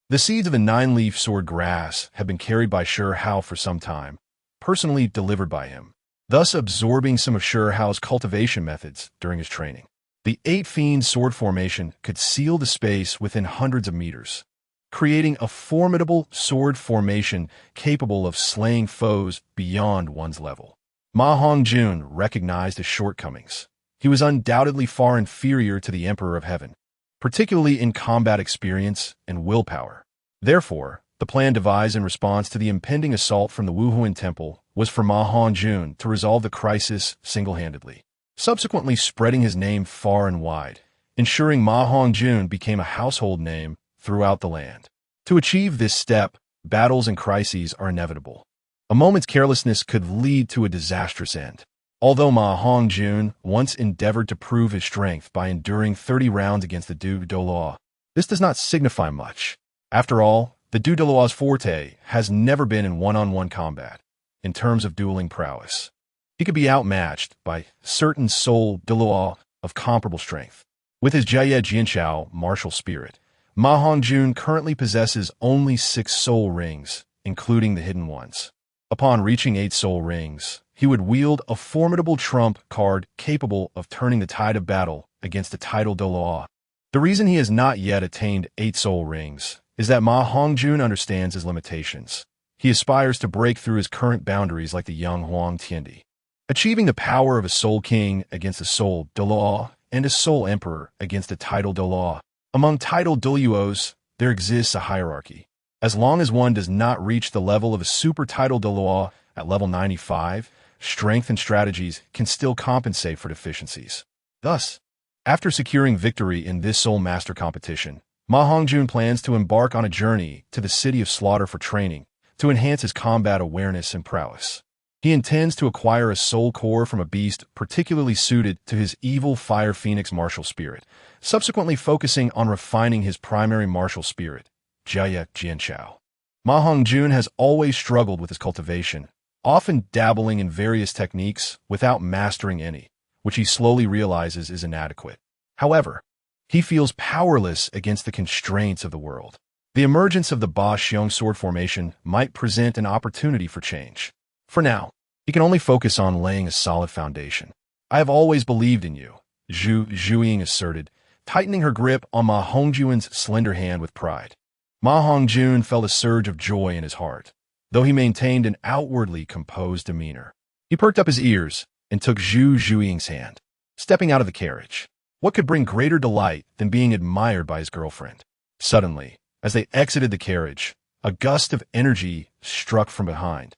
Speaker 1: the seeds of the 9-leaf sword grass had been carried by Shi Hao for some time, personally delivered by him, thus absorbing some of Shi Hao's cultivation methods during his training. The 8 Fiend Sword Formation could seal the space within hundreds of meters, creating a formidable sword formation capable of slaying foes beyond one's level. Ma Hongjun recognized his shortcomings. He was undoubtedly far inferior to the Emperor of Heaven, particularly in combat experience and willpower. Therefore, the plan devised in response to the impending assault from the Wuhuan Temple was for Ma Hongjun to resolve the crisis single-handedly, subsequently spreading his name far and wide, ensuring Ma Hongjun became a household name throughout the land. To achieve this step, battles and crises are inevitable. A moment's carelessness could lead to a disastrous end. Although Ma Hongjun once endeavored to prove his strength by enduring 30 rounds against the Du Douluo, this does not signify much. After all, the Du Douluo's forte has never been in one-on-one combat. In terms of dueling prowess, he could be outmatched by certain Soul Douluo of comparable strength. With his Jie Jianchao martial spirit, Ma Hongjun currently possesses only 6 soul rings, including the hidden ones. Upon reaching 8 soul rings, he would wield a formidable trump card capable of turning the tide of battle against the title Douluo. The reason he has not yet attained 8 soul rings is that Ma Hongjun understands his limitations. He aspires to break through his current boundaries like the young Huang Tiandi, achieving the power of a Soul King against a Soul Douluo and a Soul Emperor against a title Douluo. Among title Douluos, there exists a hierarchy. As long as one does not reach the level of a super title Douluo at level 95, strength and strategies can still compensate for deficiencies. Thus, after securing victory in this Soul Master competition, Ma Hongjun plans to embark on a journey to the City of Slaughter for training to enhance his combat awareness and prowess. He intends to acquire a soul core from a beast particularly suited to his evil Fire Phoenix martial spirit, subsequently focusing on refining his primary martial spirit, Jia Jianchao. Ma Hongjun has always struggled with his cultivation, often dabbling in various techniques without mastering any, which he slowly realizes is inadequate. However, he feels powerless against the constraints of the world. The emergence of the Ba Xiong sword formation might present an opportunity for change. For now, he can only focus on laying a solid foundation. I have always believed in you, Zhu Zhuiying asserted, tightening her grip on Ma Hongjun's slender hand with pride. Ma Hongjun felt a surge of joy in his heart, though he maintained an outwardly composed demeanor. He perked up his ears and took Zhu Zhuiying's hand, stepping out of the carriage. What could bring greater delight than being admired by his girlfriend? Suddenly, as they exited the carriage, a gust of energy struck from behind,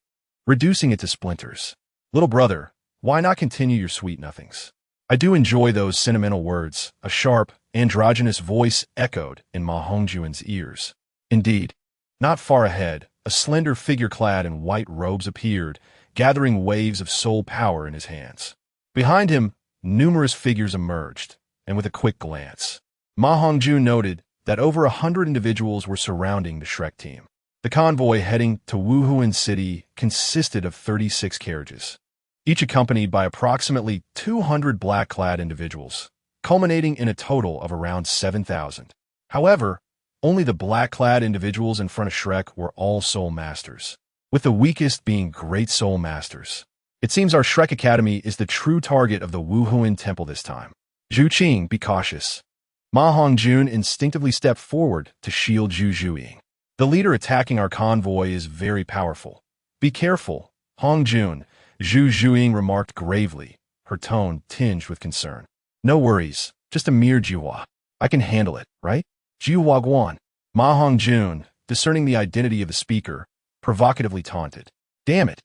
Speaker 1: reducing it to splinters. Little brother, why not continue your sweet nothings? I do enjoy those sentimental words, a sharp, androgynous voice echoed in Ma Hongjun's ears. Indeed, not far ahead, a slender figure clad in white robes appeared, gathering waves of soul power in his hands. Behind him, numerous figures emerged, and with a quick glance, Ma Hongjun noted that over 100 individuals were surrounding the Shrek team. The convoy heading to Wuhuan City consisted of 36 carriages, each accompanied by approximately 200 black-clad individuals, culminating in a total of around 7,000. However, only the black-clad individuals in front of Shrek were all Soul Masters, with the weakest being Great Soul Masters. It seems our Shrek Academy is the true target of the Wuhuan Temple this time. Zhu Qing, be cautious. Ma Hongjun instinctively stepped forward to shield Zhu Zhuiying. The leader attacking our convoy is very powerful. Be careful, Hongjun, Zhu Zhuiying remarked gravely, her tone tinged with concern. No worries, just a mere Jiuhua. I can handle it, right? Jiuhua Guan. Ma Hongjun, discerning the identity of the speaker, provocatively taunted. Damn it.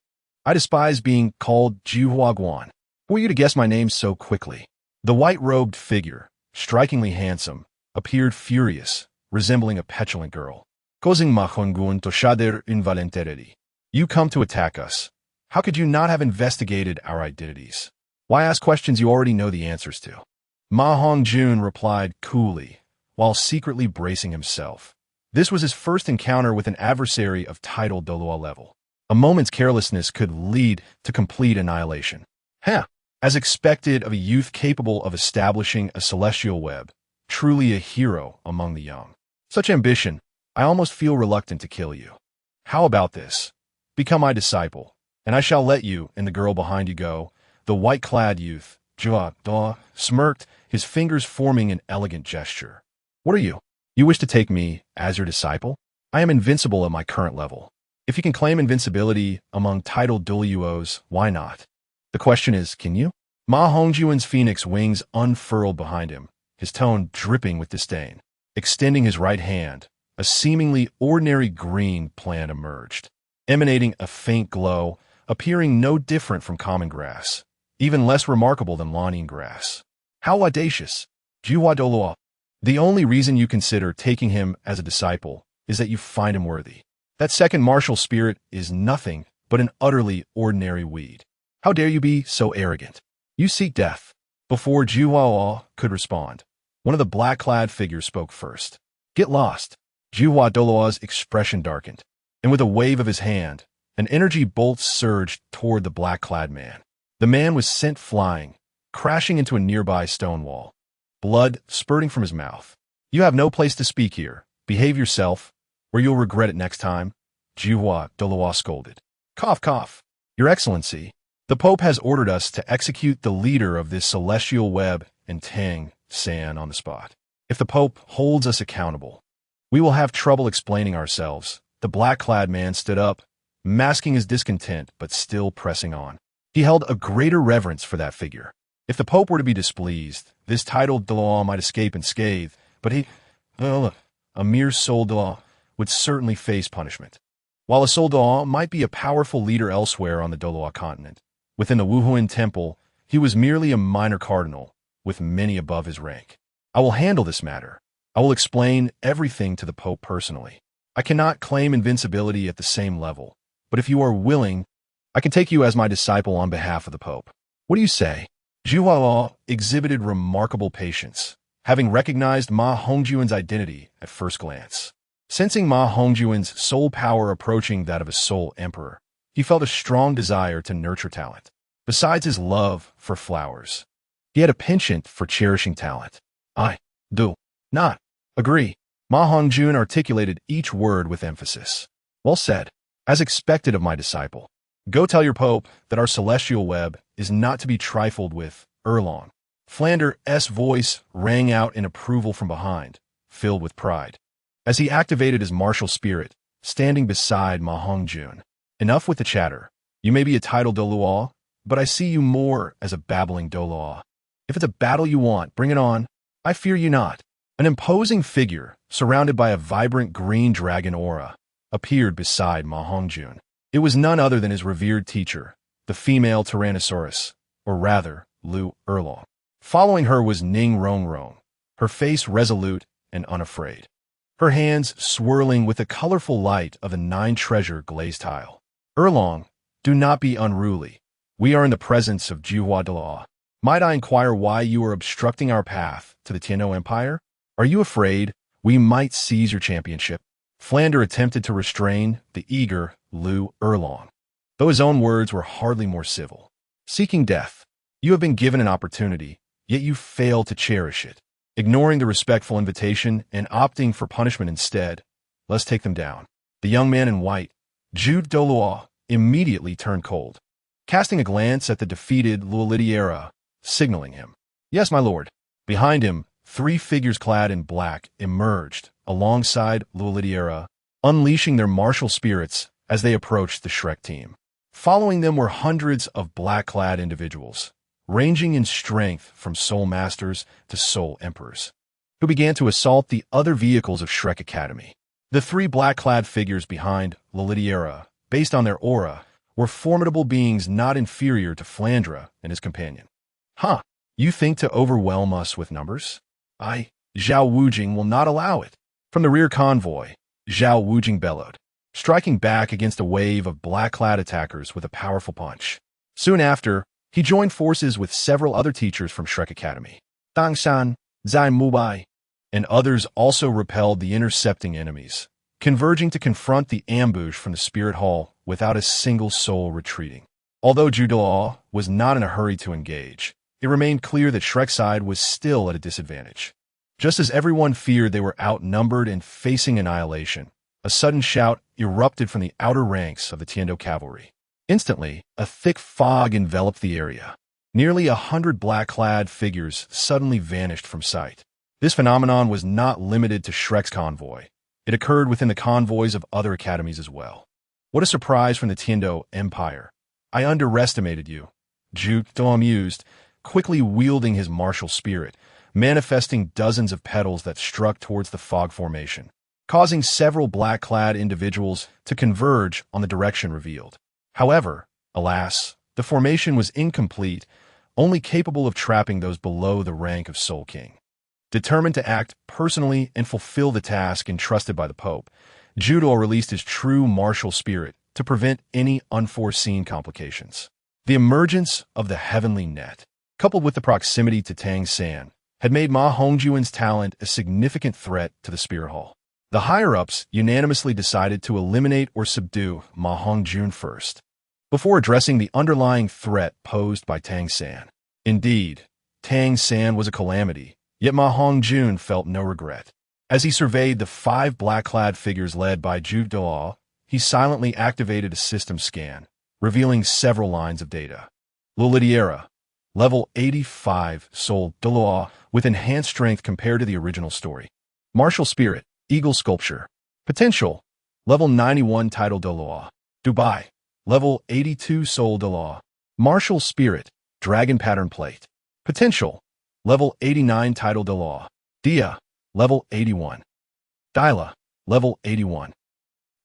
Speaker 1: I despise being called Jiuhua Guan. Who are you to guess my name so quickly? The white-robed figure, strikingly handsome, appeared furious, resembling a petulant girl. Causing Ma Hongjun to shader involuntarily. You come to attack us. How could you not have investigated our identities? Why ask questions you already know the answers to? Ma Hongjun replied coolly, while secretly bracing himself. This was his first encounter with an adversary of title Douluo level. A moment's carelessness could lead to complete annihilation. As expected of a youth capable of establishing a celestial web, truly a hero among the young. Such ambition, I almost feel reluctant to kill you. How about this? Become my disciple, and I shall let you and the girl behind you go. The white-clad youth, Jua Da, smirked, his fingers forming an elegant gesture. What are you? You wish to take me as your disciple? I am invincible at my current level. If you can claim invincibility among titled Douluos, why not? The question is, can you? Ma Hongjun's phoenix wings unfurled behind him, his tone dripping with disdain. Extending his right hand, a seemingly ordinary green plant emerged, emanating a faint glow, appearing no different from common grass, even less remarkable than Lanyan grass. How audacious! Jiuhua Douluo. The only reason you consider taking him as a disciple is that you find him worthy. That second martial spirit is nothing but an utterly ordinary weed. How dare you be so arrogant? You seek death. Before Jiuhua could respond, one of the black-clad figures spoke first. Get lost. Jiuhua Douluo's expression darkened, and with a wave of his hand, an energy bolt surged toward the black-clad man. The man was sent flying, crashing into a nearby stone wall, blood spurting from his mouth. You have no place to speak here. Behave yourself, or you'll regret it next time, Jiuhua Douluo scolded. Cough, cough. Your Excellency, the Pope has ordered us to execute the leader of this celestial web and Tang San on the spot. If the Pope holds us accountable, we will have trouble explaining ourselves. The black-clad man stood up, masking his discontent but still pressing on. He held a greater reverence for that figure. If the Pope were to be displeased, this titled Douluo might escape unscathed, but he... look, a mere soul Douluo. would certainly face punishment. While a Soul Douluo might be a powerful leader elsewhere on the Douluo continent, within the Wuhuan temple, he was merely a minor cardinal, with many above his rank. I will handle this matter. I will explain everything to the Pope personally. I cannot claim invincibility at the same level, but if you are willing, I can take you as my disciple on behalf of the Pope. What do you say? Zhuo exhibited remarkable patience, having recognized Ma Hongjun's identity at first glance. Sensing Ma Hongjun's soul power approaching that of a soul emperor, he felt a strong desire to nurture talent. Besides his love for flowers, he had a penchant for cherishing talent. I do not agree. Ma Hongjun articulated each word with emphasis. Well said. As expected of my disciple. Go tell your Pope that our celestial web is not to be trifled with. Erlong. Flander's voice rang out in approval from behind, filled with pride. As he activated his martial spirit, standing beside Ma Hongjun. Enough with the chatter. You may be a titled Douluo, but I see you more as a babbling Douluo. If it's a battle you want, bring it on. I fear you not. An imposing figure, surrounded by a vibrant green dragon aura, appeared beside Ma Hongjun. It was none other than his revered teacher, the female Tyrannosaurus, or rather, Lu Erlong. Following her was Ning Rongrong, her face resolute and unafraid. Her hands swirling with the colorful light of the 9-treasure glazed tile. Erlong, do not be unruly. We are in the presence of Zhuo Douluo. Might I inquire why you are obstructing our path to the Tiano Empire? Are you afraid we might seize your championship? Flander attempted to restrain the eager Lu Erlong, though his own words were hardly more civil. Seeking death, you have been given an opportunity, yet you fail to cherish it. Ignoring the respectful invitation and opting for punishment instead, let's take them down. The young man in white, Zhuo Douluo, immediately turned cold, casting a glance at the defeated Luolidiera, signaling him. Yes, my lord. Behind him, 3 figures clad in black emerged alongside Luolidiera, unleashing their martial spirits as they approached the Shrek team. Following them were hundreds of black-clad individuals, ranging in strength from soul masters to soul emperors, who began to assault the other vehicles of Shrek Academy. The 3 black-clad figures behind Luolidiera, based on their aura, were formidable beings not inferior to Flandra and his companion. Huh, you think to overwhelm us with numbers? Zhao Wujing will not allow it. From the rear convoy, Zhao Wujing bellowed, striking back against a wave of black-clad attackers with a powerful punch. Soon after, he joined forces with several other teachers from Shrek Academy. Dangshan, Zai Mubai, and others also repelled the intercepting enemies, converging to confront the ambush from the Spirit Hall without a single soul retreating. Although Zhuo Douluo was not in a hurry to engage, it remained clear that Shrek's side was still at a disadvantage. Just as everyone feared they were outnumbered and facing annihilation, a sudden shout erupted from the outer ranks of the Tiando cavalry. Instantly, a thick fog enveloped the area. Nearly 100 black-clad figures suddenly vanished from sight. This phenomenon was not limited to Shrek's convoy. It occurred within the convoys of other academies as well. What a surprise from the Tiando Empire. I underestimated you. Zhuo Douluo mused, quickly wielding his martial spirit, manifesting dozens of petals that struck towards the fog formation, causing several black-clad individuals to converge on the direction revealed. However, alas, the formation was incomplete, only capable of trapping those below the rank of Soul King. Determined to act personally and fulfill the task entrusted by the Pope, Zhuo Douluo released his true martial spirit to prevent any unforeseen complications. The emergence of the heavenly net, coupled with the proximity to Tang San, had made Ma Hongjun's talent a significant threat to the Spirit Hall. The higher-ups unanimously decided to eliminate or subdue Ma Hongjun first, before addressing the underlying threat posed by Tang San. Indeed, Tang San was a calamity, yet Ma Hongjun felt no regret. As he surveyed the 5 black-clad figures led by Zhuo Douluo, he silently activated a system scan, revealing several lines of data. Luolidiera, level 85 Soul Douluo with enhanced strength compared to the original story. Martial Spirit, Eagle Sculpture. Potential, level 91 Title Douluo. Dubai, level 82 Soul Douluo. Martial Spirit, Dragon Pattern Plate. Potential, level 89 Title Douluo. Dia, level 81. Dila, level 81.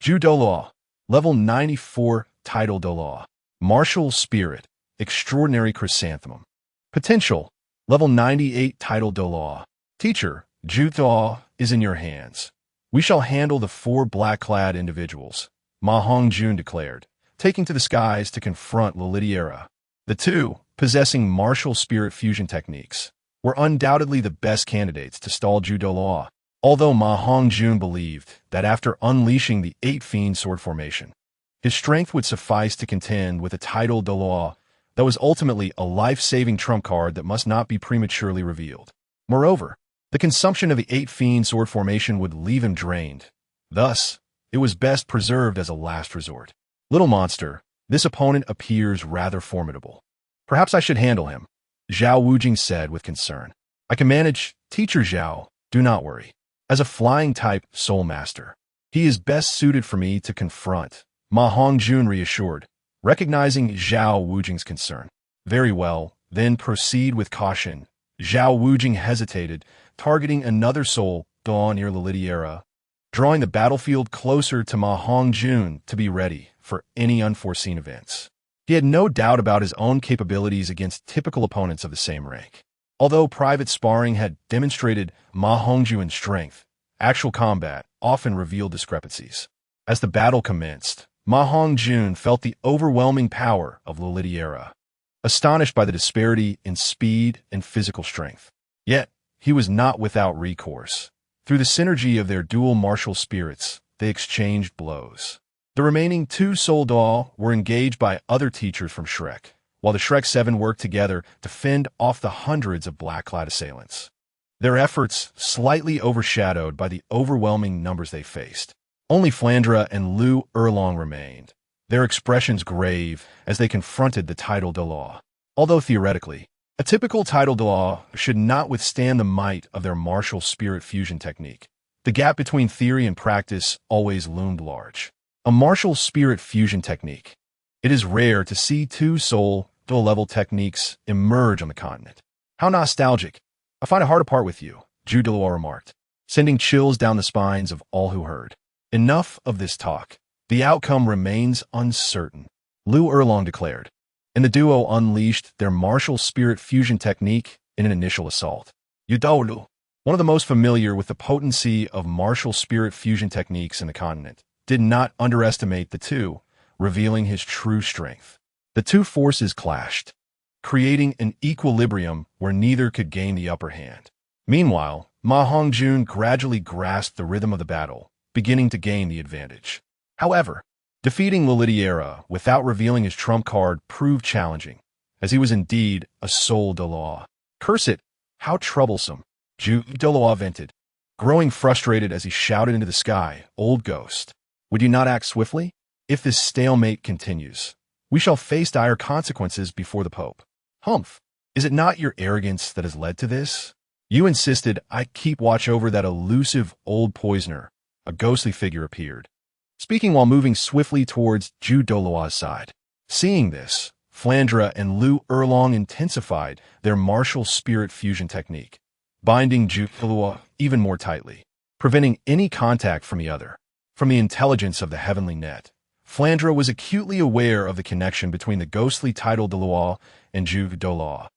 Speaker 1: Douluo, level 94, title Douluo. Martial Spirit, extraordinary chrysanthemum. Potential, level 98, title Douluo. Teacher, Douluo is in your hands. We shall handle the 4 black-clad individuals, Hongjun declared, taking to the skies to confront Liliera. The 2, possessing martial spirit fusion techniques, were undoubtedly the best candidates to stall Douluo, although Hongjun believed that after unleashing the 8 Fiend sword formation, his strength would suffice to contend with a title Douluo that was ultimately a life-saving trump card that must not be prematurely revealed. Moreover, the consumption of the 8 Fiend sword formation would leave him drained. Thus, it was best preserved as a last resort. Little monster, this opponent appears rather formidable. Perhaps I should handle him, Zhao Wujing said with concern. I can manage, Teacher Zhao, do not worry. As a flying-type soul master, he is best suited for me to confront, Hongjun reassured, recognizing Zhao Wujing's concern. Very well, then proceed with caution. Zhao Wujing hesitated, targeting another soul, Dawn near Liliera, drawing the battlefield closer to Hongjun to be ready for any unforeseen events. He had no doubt about his own capabilities against typical opponents of the same rank. Although private sparring had demonstrated Hongjun's strength, actual combat often revealed discrepancies. As the battle commenced, Hongjun felt the overwhelming power of Liliera, astonished by the disparity in speed and physical strength. Yet, he was not without recourse. Through the synergy of their dual martial spirits, they exchanged blows. The remaining 2 soldats were engaged by other teachers from Shrek, while the Shrek 7 worked together to fend off the hundreds of black-clad assailants. Their efforts slightly overshadowed by the overwhelming numbers they faced. Only Flandra and Lu Erlong remained, their expressions grave as they confronted the title Douluo. Although theoretically, a typical title Douluo should not withstand the might of their martial spirit fusion technique, the gap between theory and practice always loomed large. A martial spirit fusion technique. It is rare to see 2 soul level techniques emerge on the continent. How nostalgic. I find it hard to part with you, Douluo remarked, sending chills down the spines of all who heard. Enough of this talk. The outcome remains uncertain, Lu Erlong declared, and the duo unleashed their martial spirit fusion technique in an initial assault. Douluo, one of the most familiar with the potency of martial spirit fusion techniques in the continent, did not underestimate the 2, revealing his true strength. The 2 forces clashed, creating an equilibrium where neither could gain the upper hand. Meanwhile, Hongjun gradually grasped the rhythm of the battle, beginning to gain the advantage. However, defeating Liliera without revealing his trump card proved challenging, as he was indeed a soul Douluo. Curse it, how troublesome, Douluo vented, growing frustrated as he shouted into the sky, Old Ghost, would you not act swiftly? If this stalemate continues, we shall face dire consequences before the Pope. Humph, is it not your arrogance that has led to this? You insisted I keep watch over that elusive old poisoner. A ghostly figure appeared, speaking while moving swiftly towards Douluo's side. Seeing this, Flandra and Lu Erlong intensified their martial spirit fusion technique, binding Douluo even more tightly, preventing any contact from the other. From the intelligence of the heavenly net, Flandra was acutely aware of the connection between the ghostly title Douluo and Douluo.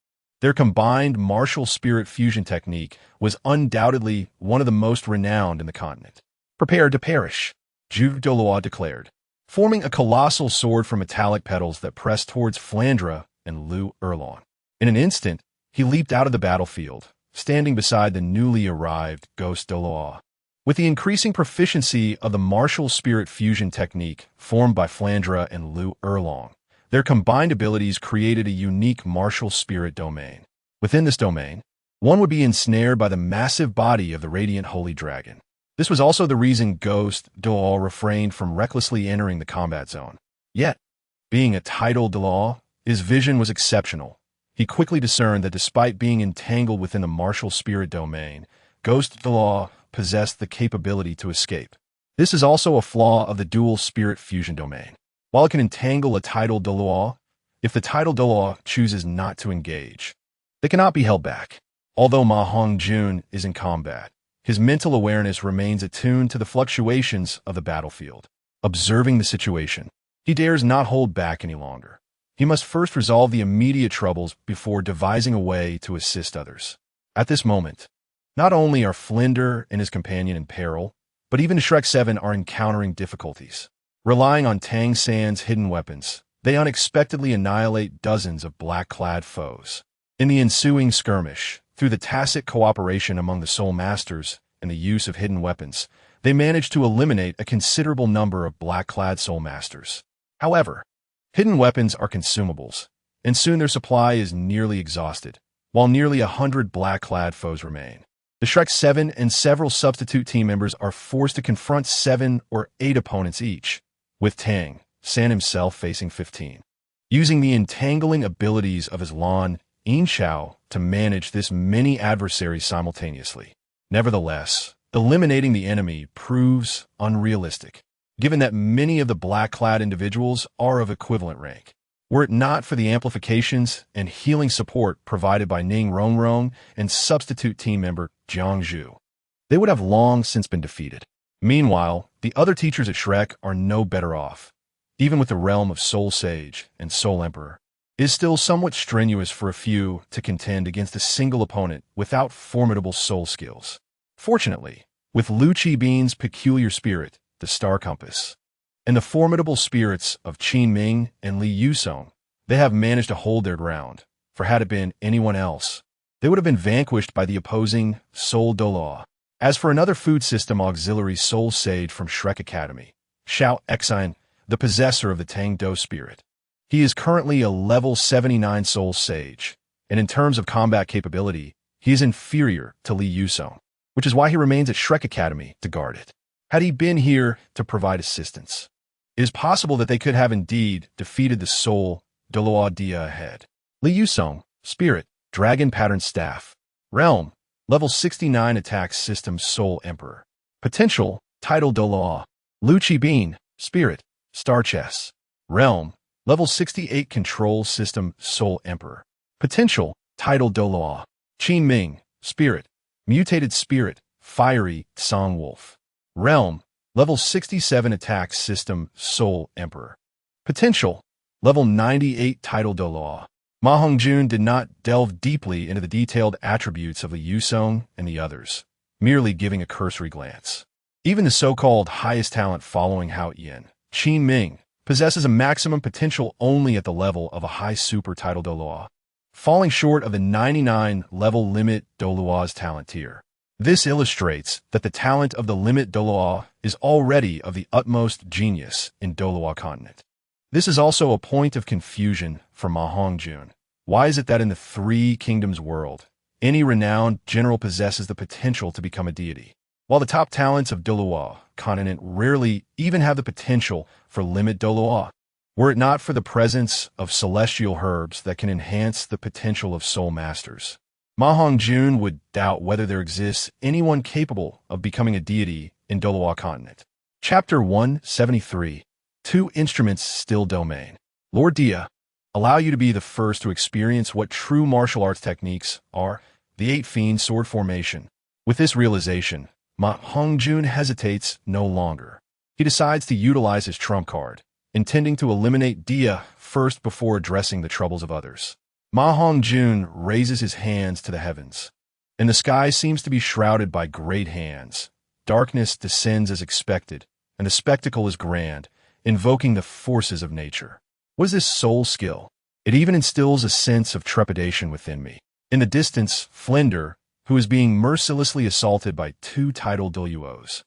Speaker 1: Their combined martial spirit fusion technique was undoubtedly one of the most renowned in the continent. Prepare to perish, Douluo declared, forming a colossal sword from metallic petals that pressed towards Flandra and Lu Erlong. In an instant, he leaped out of the battlefield, standing beside the newly arrived ghost Douluo. With the increasing proficiency of the martial spirit fusion technique formed by Flandra and Lu Erlong, their combined abilities created a unique martial spirit domain. Within this domain, one would be ensnared by the massive body of the radiant holy dragon. This was also the reason Ghost Douluo refrained from recklessly entering the combat zone. Yet, being a title Douluo, his vision was exceptional. He quickly discerned that despite being entangled within the martial spirit domain, Ghost Douluo possessed the capability to escape. This is also a flaw of the dual spirit fusion domain. While it can entangle a title Douluo, if the title Douluo chooses not to engage, they cannot be held back. Although Hongjun is in combat, His mental awareness remains attuned to the fluctuations of the battlefield. Observing the situation, he dares not hold back any longer. He must first resolve the immediate troubles before devising a way to assist others. At this moment, not only are Flinder and his companion in peril, but even Shrek 7 are encountering difficulties. Relying on Tang San's hidden weapons, they unexpectedly annihilate dozens of black-clad foes. In the ensuing skirmish, through the tacit cooperation among the Soul Masters and the use of hidden weapons, they manage to eliminate a considerable number of black-clad Soul Masters. However, hidden weapons are consumables, and soon their supply is nearly exhausted, while nearly 100 black-clad foes remain. The Shrek 7 and several substitute team members are forced to confront 7 or 8 opponents each, with Tang San himself facing 15. Using the entangling abilities of his Lan Yin-Chao to manage this many adversaries simultaneously. Nevertheless, eliminating the enemy proves unrealistic, given that many of the black-clad individuals are of equivalent rank. Were it not for the amplifications and healing support provided by Ning Rongrong and substitute team member Jiang Zhu, they would have long since been defeated. Meanwhile, the other teachers at Shrek are no better off. Even with the realm of Soul Sage and Soul Emperor, it is still somewhat strenuous for a few to contend against a single opponent without formidable soul skills. Fortunately, with Lu Qibin's peculiar spirit, the Star Compass, and the formidable spirits of Qin Ming and Li Yusong, they have managed to hold their ground, for had it been anyone else, they would have been vanquished by the opposing Soul Douluo. As for another food system auxiliary Soul Sage from Shrek Academy, Xiao Exine, the possessor of the Tang Do spirit. He is currently a level 79 Soul Sage, and in terms of combat capability, he is inferior to Li Yusong, which is why he remains at Shrek Academy to guard it. Had he been here to provide assistance, it is possible that they could have indeed defeated the Soul Douluo Dia ahead. Li Yusong, Spirit, Dragon Pattern Staff. Realm, Level 69 Attack System Soul Emperor. Potential, Title Douluo. Lu Qibin, Spirit, Star Chess. Realm, Level 68 Control System Soul Emperor. Potential, Title Douluo. Qin Ming, Spirit, Mutated Spirit, Fiery Song Wolf. Realm, Level 67 Attack System Soul Emperor. Potential, Level 98 Title Douluo. Ma Hongjun did not delve deeply into the detailed attributes of Li Yusong and the others, merely giving a cursory glance. Even the so-called highest talent following Hao Yin, Qin Ming, possesses a maximum potential only at the level of a high super title Douluo, falling short of the 99 level limit Douluo's talent tier. This illustrates that the talent of the limit Douluo is already of the utmost genius in Douluo continent. This is also a point of confusion for Ma Hongjun. Why is it that in the Three Kingdoms world, any renowned general possesses the potential to become a deity, while the top talents of Douluo continent rarely even have the potential for limit Douluo? Were it not for the presence of celestial herbs that can enhance the potential of soul masters, Ma Hongjun would doubt whether there exists anyone capable of becoming a deity in Douluo continent. Chapter 173. 2 Instruments Still Domain. Lord Dia, allow you to be the first to experience what true martial arts techniques are, the 8 Fiend Sword Formation. With this realization, Ma Hongjun hesitates no longer. He decides to utilize his trump card, intending to eliminate Dia first before addressing the troubles of others. Ma Hongjun raises his hands to the heavens, and the sky seems to be shrouded by great hands. Darkness descends as expected, and the spectacle is grand, invoking the forces of nature. What is this soul skill? It even instills a sense of trepidation within me. In the distance, Flinder, who is being mercilessly assaulted by 2 title Douluos,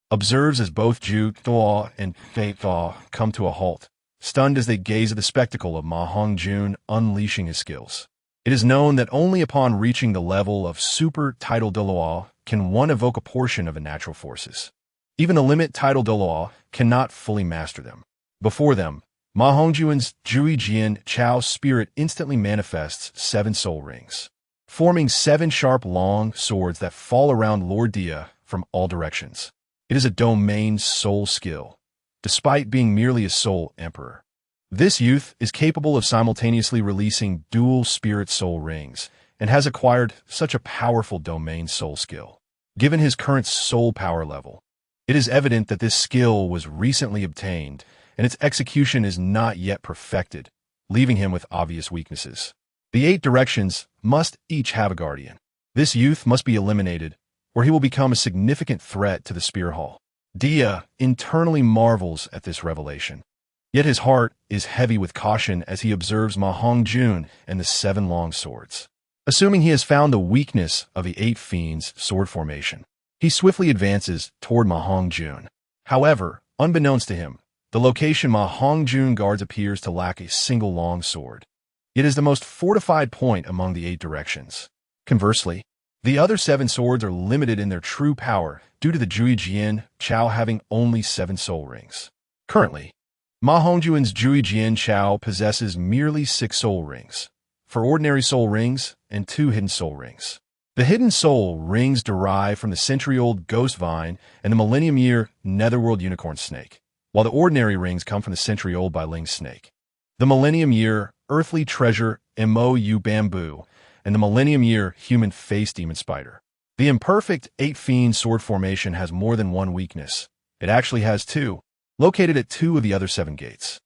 Speaker 1: observes as both Ju Duo and Fei Duo come to a halt, stunned as they gaze at the spectacle of Ma Hongjun unleashing his skills. It is known that only upon reaching the level of super title Douluo can one evoke a portion of the natural forces. Even the limit title Douluo cannot fully master them. Before them, Ma Hongjun's Jui Jian Chao spirit instantly manifests 7 soul rings, forming 7 sharp long swords that fall around Lord Dia from all directions. It is a domain soul skill, despite being merely a soul emperor. This youth is capable of simultaneously releasing dual spirit soul rings and has acquired such a powerful domain soul skill. Given his current soul power level, it is evident that this skill was recently obtained, and its execution is not yet perfected, leaving him with obvious weaknesses. The 8 directions must each have a guardian. This youth must be eliminated, or he will become a significant threat to the Spear Hall. Dia internally marvels at this revelation. Yet his heart is heavy with caution as he observes Ma Hongjun and the 7 long swords. Assuming he has found the weakness of the 8 fiends' sword formation, he swiftly advances toward Ma Hongjun. However, unbeknownst to him, the location Ma Hongjun guards appears to lack a single long sword. It is the most fortified point among the 8 directions. Conversely, the other 7 swords are limited in their true power due to the Jui Jian Chao having only 7 soul rings. Currently, Ma Hongjun's Jui Jian Chao possesses merely 6 soul rings, 4 ordinary soul rings and 2 hidden soul rings. The hidden soul rings derive from the century-old ghost vine and the millennium-year netherworld unicorn snake, while the ordinary rings come from the century-old Bailing snake. The millennium-year earthly treasure MOU bamboo and the millennium-year human face demon spider. The imperfect 8 fiend sword formation has more than one weakness. It actually has 2, located at 2 of the other 7 gates.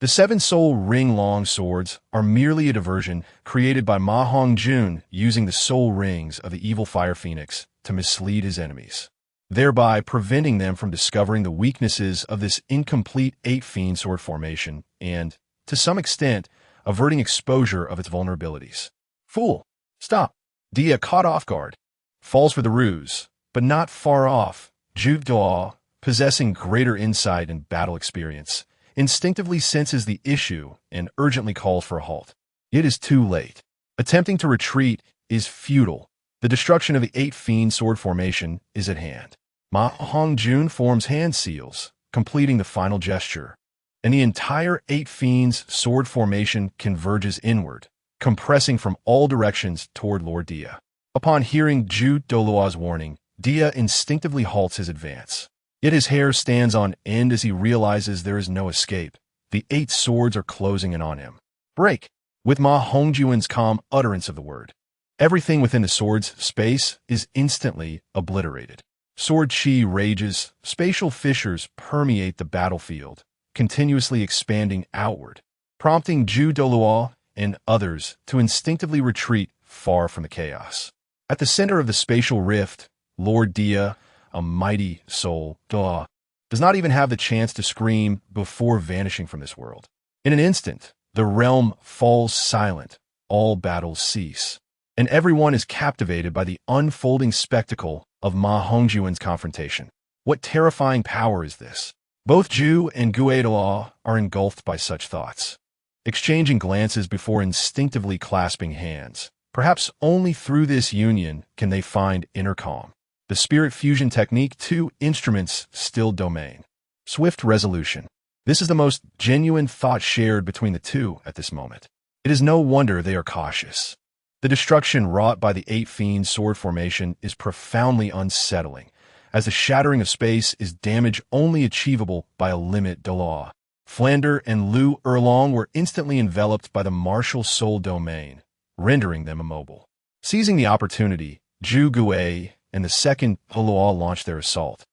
Speaker 1: The 7 soul ring long swords are merely a diversion created by Ma Hongjun using the soul rings of the evil fire phoenix to mislead his enemies, thereby preventing them from discovering the weaknesses of this incomplete 8 fiend sword formation and, to some extent, averting exposure of its vulnerabilities. Fool! Stop! Dia, caught off guard, falls for the ruse, but not far off. Douluo, possessing greater insight and battle experience, instinctively senses the issue and urgently calls for a halt. It is too late. Attempting to retreat is futile. The destruction of the 8 fiend sword formation is at hand. Ma Hongjun forms hand seals, completing the final gesture, and the entire 8 fiends sword formation converges inward, compressing from all directions toward Lord Dia. Upon hearing Douluo's warning, Dia instinctively halts his advance. Yet his hair stands on end as he realizes there is no escape. The 8 swords are closing in on him. Break! With Ma Hongjun's calm utterance of the word, everything within the sword's space is instantly obliterated. Sword chi rages, spatial fissures permeate the battlefield, continuously expanding outward, prompting Douluo and others to instinctively retreat far from the chaos. At the center of the spatial rift, Lord Dia, a mighty soul, does not even have the chance to scream before vanishing from this world. In an instant, the realm falls silent, all battles cease, and everyone is captivated by the unfolding spectacle of Ma Hongjun's confrontation. What terrifying power is this? Both Ju and Douluo are engulfed by such thoughts, exchanging glances before instinctively clasping hands. Perhaps only through this union can they find inner calm. The spirit fusion technique, 2 instruments, still domain. Swift resolution. This is the most genuine thought shared between the 2 at this moment. It is no wonder they are cautious. The destruction wrought by the 8 fiend sword formation is profoundly unsettling, as the shattering of space is damage only achievable by a limit Douluo. Flander and Lu Erlong were instantly enveloped by the martial soul domain, rendering them immobile. Seizing the opportunity, Zhu Gui and the second Douluo launched their assault,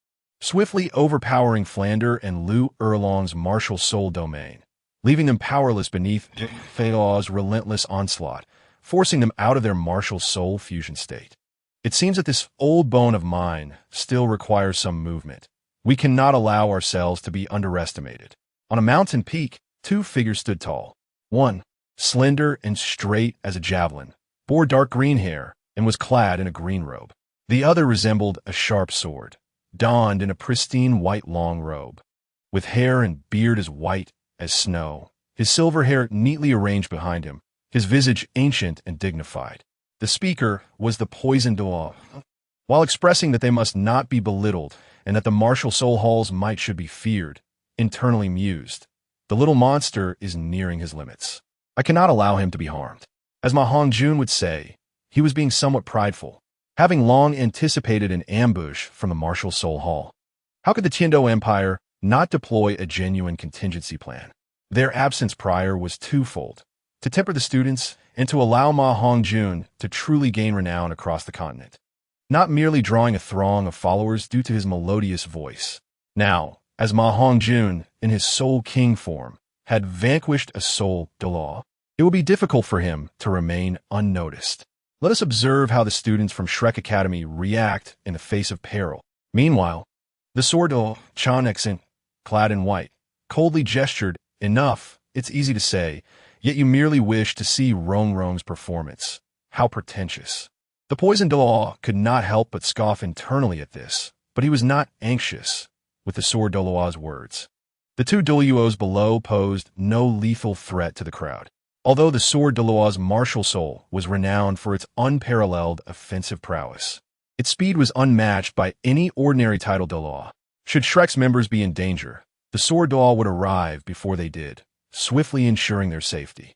Speaker 1: swiftly overpowering Flander and Lu Erlong's martial soul domain, leaving them powerless beneath Douluo's relentless onslaught, forcing them out of their martial soul fusion state. It seems that this old bone of mine still requires some movement. We cannot allow ourselves to be underestimated. On a mountain peak, 2 figures stood tall. One, slender and straight as a javelin, bore dark green hair and was clad in a green robe. The other resembled a sharp sword, donned in a pristine white long robe, with hair and beard as white as snow, his silver hair neatly arranged behind him, his visage ancient and dignified. The speaker was the poisoned Douluo. While expressing that they must not be belittled and that the martial soul halls might should be feared, internally mused, the little monster is nearing his limits. I cannot allow him to be harmed. As Ma Hongjun would say, he was being somewhat prideful, having long anticipated an ambush from the martial soul hall. How could the Tiando Empire not deploy a genuine contingency plan? Their absence prior was twofold: to temper the students and to allow Ma Hongjun to truly gain renown across the continent. not merely drawing a throng of followers due to his melodious voice. Now, as Ma Hongjun, in his Soul King form, had vanquished a Soul Douluo, it would be difficult for him to remain unnoticed. Let us observe how the students from Shrek Academy react in the face of peril. Meanwhile, the sword Douluo, Chanexin, clad in white, coldly gestured, "Enough, it's easy to say, yet you merely wish to see Rong's performance. How pretentious." The poisoned Douluo could not help but scoff internally at this, but he was not anxious with the sword Douluo's words. The two Douluos below posed no lethal threat to the crowd. Although the sword Douluo's martial soul was renowned for its unparalleled offensive prowess, its speed was unmatched by any ordinary title Douluo. Should Shrek's members be in danger, the sword Douluo would arrive before they did, swiftly ensuring their safety.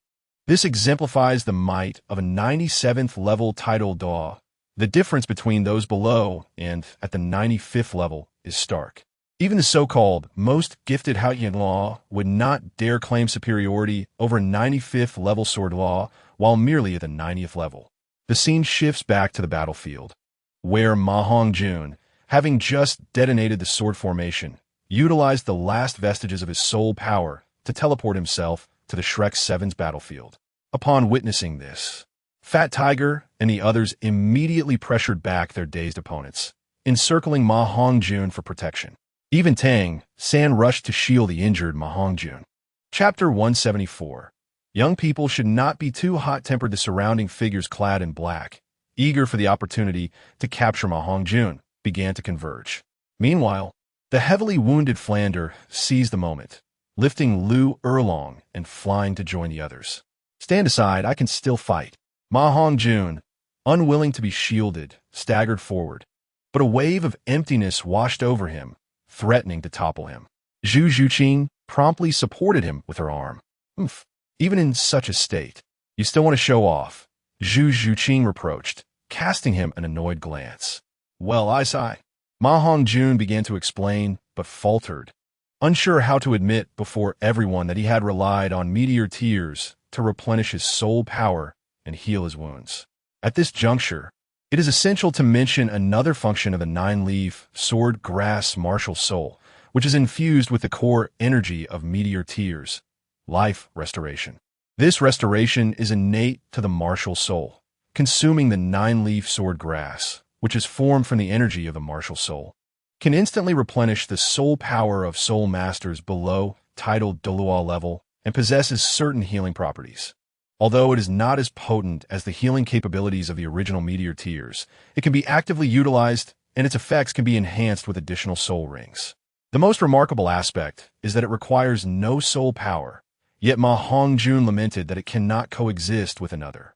Speaker 1: This exemplifies the might of a 97th level title Douluo. The difference between those below and at the 95th level is stark. Even the so-called most gifted Haoyan Law would not dare claim superiority over 95th level sword law while merely at the 90th level. The scene shifts back to the battlefield, where Ma Hongjun, having just detonated the sword formation, utilized the last vestiges of his soul power to teleport himself to the Shrek 7's battlefield. Upon witnessing this, Fat Tiger and the others immediately pressured back their dazed opponents, encircling Ma Hongjun for protection. Even Tang San rushed to shield the injured Ma Hongjun. Chapter 174. Young people should not be too hot-tempered. The surrounding figures clad in black, eager for the opportunity to capture Ma Hongjun, began to converge. Meanwhile, the heavily wounded Flander seized the moment, lifting Lu Erlong and flying to join the others. "Stand aside, I can still fight." Ma Hongjun, unwilling to be shielded, staggered forward, but a wave of emptiness washed over him, threatening to topple him. Zhu Zhuqing promptly supported him with her arm. "Oof, even in such a state, you still want to show off," Zhu Zhuqing reproached, casting him an annoyed glance. "Well, I sigh." Ma Hongjun began to explain, but faltered, unsure how to admit before everyone that he had relied on meteor tears to replenish his soul power and heal his wounds. At this juncture, it is essential to mention another function of the nine-leaf sword grass martial soul, which is infused with the core energy of meteor tears, life restoration. This restoration is innate to the martial soul, consuming the nine-leaf sword grass, which is formed from the energy of the martial soul, can instantly replenish the soul power of soul masters below titled Douluo level and possesses certain healing properties. Although it is not as potent as the healing capabilities of the original meteor tears, it can be actively utilized and its effects can be enhanced with additional soul rings. The most remarkable aspect is that it requires no soul power, yet Ma Hongjun lamented that it cannot coexist with another.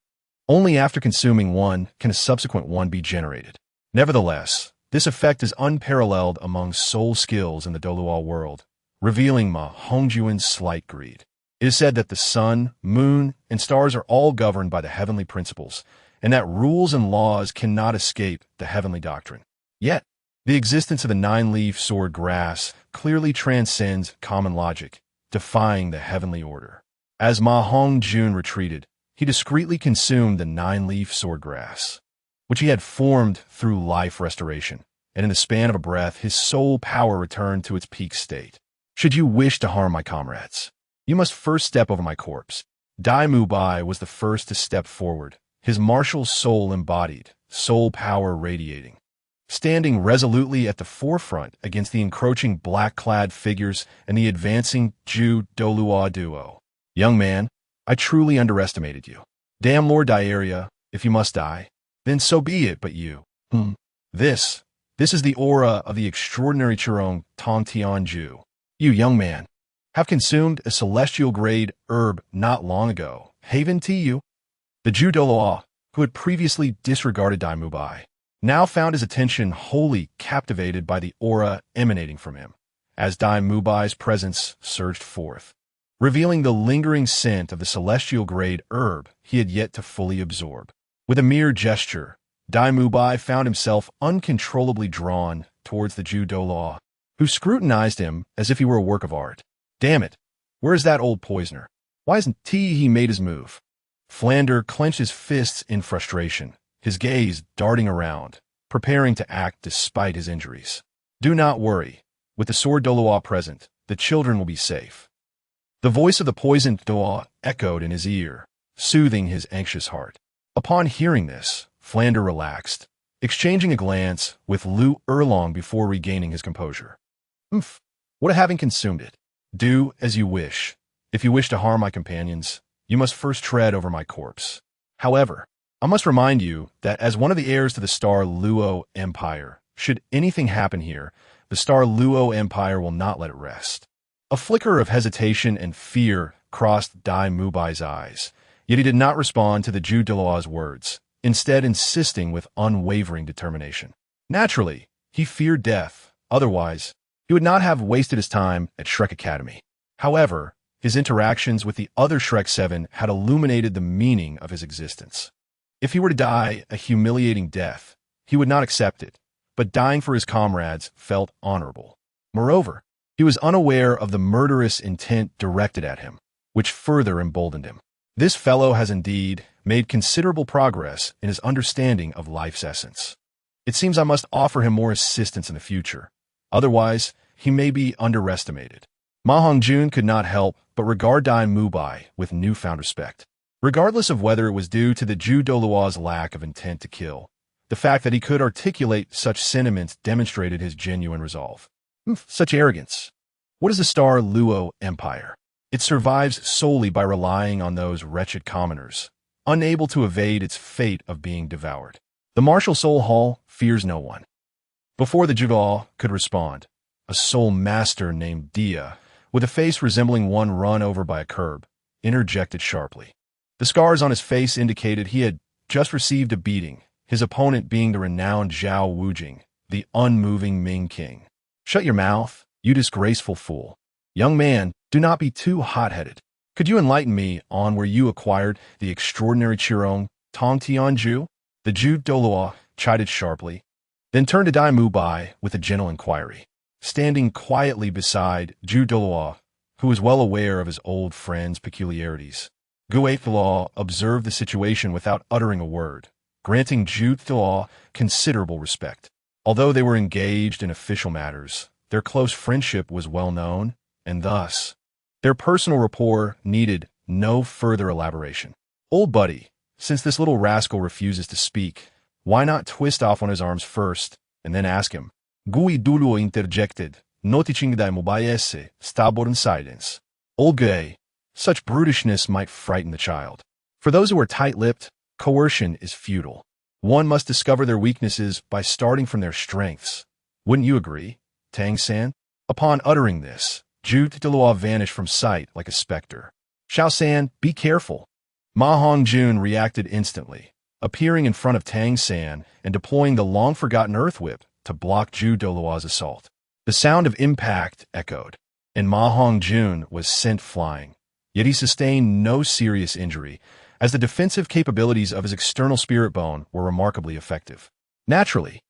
Speaker 1: Only after consuming one can a subsequent one be generated. Nevertheless, this effect is unparalleled among soul skills in the Douluo world, revealing Ma Hongjun's slight greed. It is said that the sun, moon, and stars are all governed by the heavenly principles, and that rules and laws cannot escape the heavenly doctrine. Yet, the existence of the nine-leaf sword grass clearly transcends common logic, defying the heavenly order. As Ma Hongjun retreated, he discreetly consumed the nine-leaf sword grass, which he had formed through life restoration, and in the span of a breath, his soul power returned to its peak state. "Should you wish to harm my comrades, you must first step over my corpse." Dai Mubai was the first to step forward, his martial soul embodied, soul power radiating. Standing resolutely at the forefront against the encroaching black-clad figures and the advancing Ju Douluo duo. "Young man, I truly underestimated you. Damn Lord Diaria, if you must die, then so be it, but you. This is the aura of the extraordinary Chirong Tong Tianju. You, young man, have consumed a celestial-grade herb not long ago. Haven to you." The Ju Douluo, who had previously disregarded Dai Mubai, now found his attention wholly captivated by the aura emanating from him, as Dai Mubai's presence surged forth, revealing the lingering scent of the celestial-grade herb he had yet to fully absorb. With a mere gesture, Dai Mubai found himself uncontrollably drawn towards the Ju Douluo, who scrutinized him as if he were a work of art. "Damn it, where is that old poisoner? Why isn't he made his move?" Flander clenched his fists in frustration, his gaze darting around, preparing to act despite his injuries. Do not worry. With the sword Douluo present, the children will be safe. The voice of the poisoned Douluo echoed in his ear, soothing his anxious heart. Upon hearing this, Flander relaxed, exchanging a glance with Lu Erlong before regaining his composure. What having consumed it? Do as you wish. If you wish to harm my companions, you must first tread over my corpse. However, I must remind you that as one of the heirs to the Star Luo Empire, should anything happen here, the Star Luo Empire will not let it rest. A flicker of hesitation and fear crossed Dai Mubai's eyes, yet he did not respond to the Ju Douluo's words, instead insisting with unwavering determination. Naturally, he feared death, otherwise, he would not have wasted his time at Shrek Academy. However, his interactions with the other Shrek 7 had illuminated the meaning of his existence. If he were to die a humiliating death, he would not accept it, but dying for his comrades felt honorable. Moreover, he was unaware of the murderous intent directed at him, which further emboldened him. This fellow has indeed made considerable progress in his understanding of life's essence. It seems I must offer him more assistance in the future. Otherwise, he may be underestimated. Ma Hongjun could not help but regard Dai Mubai with newfound respect. Regardless of whether it was due to the Ju Douluo's lack of intent to kill, the fact that he could articulate such sentiments demonstrated his genuine resolve. Such arrogance. What is the Star Luo Empire? It survives solely by relying on those wretched commoners, unable to evade its fate of being devoured. The Martial Soul Hall fears no one. Before the Judaw could respond, a soul master named Dia, with a face resembling one run over by a curb, interjected sharply. The scars on his face indicated he had just received a beating, his opponent being the renowned Zhao Wujing, the unmoving Ming King. Shut your mouth, you disgraceful fool. Young man, do not be too hot-headed. Could you enlighten me on where you acquired the extraordinary Qirong Tong Tianju? The Ju Douluo chided sharply, then turned to Dai Mubai with a gentle inquiry. Standing quietly beside Ju Douluo, who was well aware of his old friend's peculiarities, Gu Law observed the situation without uttering a word, granting Ju Douluo considerable respect. Although they were engaged in official matters, their close friendship was well known, and thus, their personal rapport needed no further elaboration. Old buddy, since this little rascal refuses to speak, why not twist off on his arms first, and then ask him? Gui Douluo interjected, noticing Dai Mubai's stubborn silence. Old Gui, such brutishness might frighten the child. For those who are tight-lipped, coercion is futile. One must discover their weaknesses by starting from their strengths. Wouldn't you agree, Tang-san? Upon uttering this, Ju Douluo vanished from sight like a specter. Xiao-san, be careful. Ma Hongjun reacted instantly, appearing in front of Tang-san and deploying the long-forgotten Earth Whip to block Ju Douluo's assault. The sound of impact echoed, and Ma Hongjun was sent flying. Yet he sustained no serious injury, as the defensive capabilities of his external spirit bone were remarkably effective. Naturally,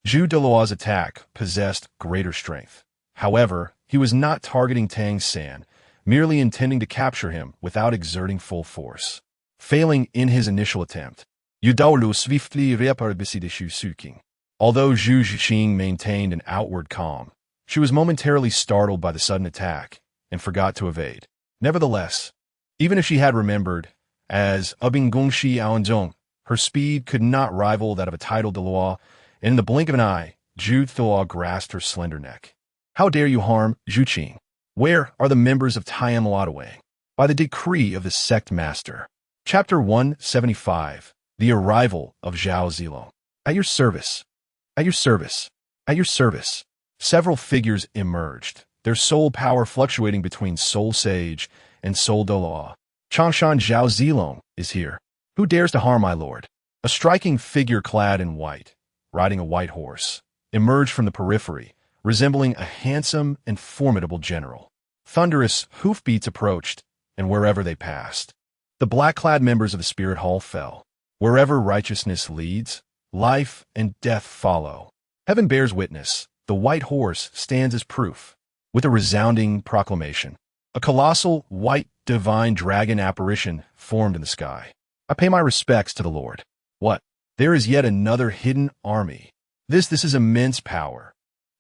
Speaker 1: Ju Douluo's attack possessed greater strength. However, he was not targeting Tang-san, merely intending to capture him without exerting full force. Failing in his initial attempt, Yu Douluo swiftly reappeared beside Shu Suking. Although Zhu Zhixing maintained an outward calm, she was momentarily startled by the sudden attack and forgot to evade. Nevertheless, even if she had remembered, as Ubing Gongxi Aonzong, her speed could not rival that of a tidal Douluo, and in the blink of an eye, Ju Douluo grasped her slender neck. How dare you harm Zhu Qing? Where are the members of Taiyan Luodawang? By the decree of the sect master. Chapter 175, The Arrival of Zhao Zilong. At your service. At your service. At your service. Several figures emerged, their soul power fluctuating between Soul Sage and Soul Douluo. Changshan Zhao Zilong is here. Who dares to harm my lord? A striking figure clad in white, riding a white horse, emerged from the periphery, resembling a handsome and formidable general. Thunderous hoofbeats approached, and wherever they passed, the black-clad members of the Spirit Hall fell. Wherever righteousness leads, life and death follow. Heaven bears witness. The white horse stands as proof. With a resounding proclamation, a colossal, white, divine dragon apparition formed in the sky. I pay my respects to the Lord. What? There is yet another hidden army. This is immense power.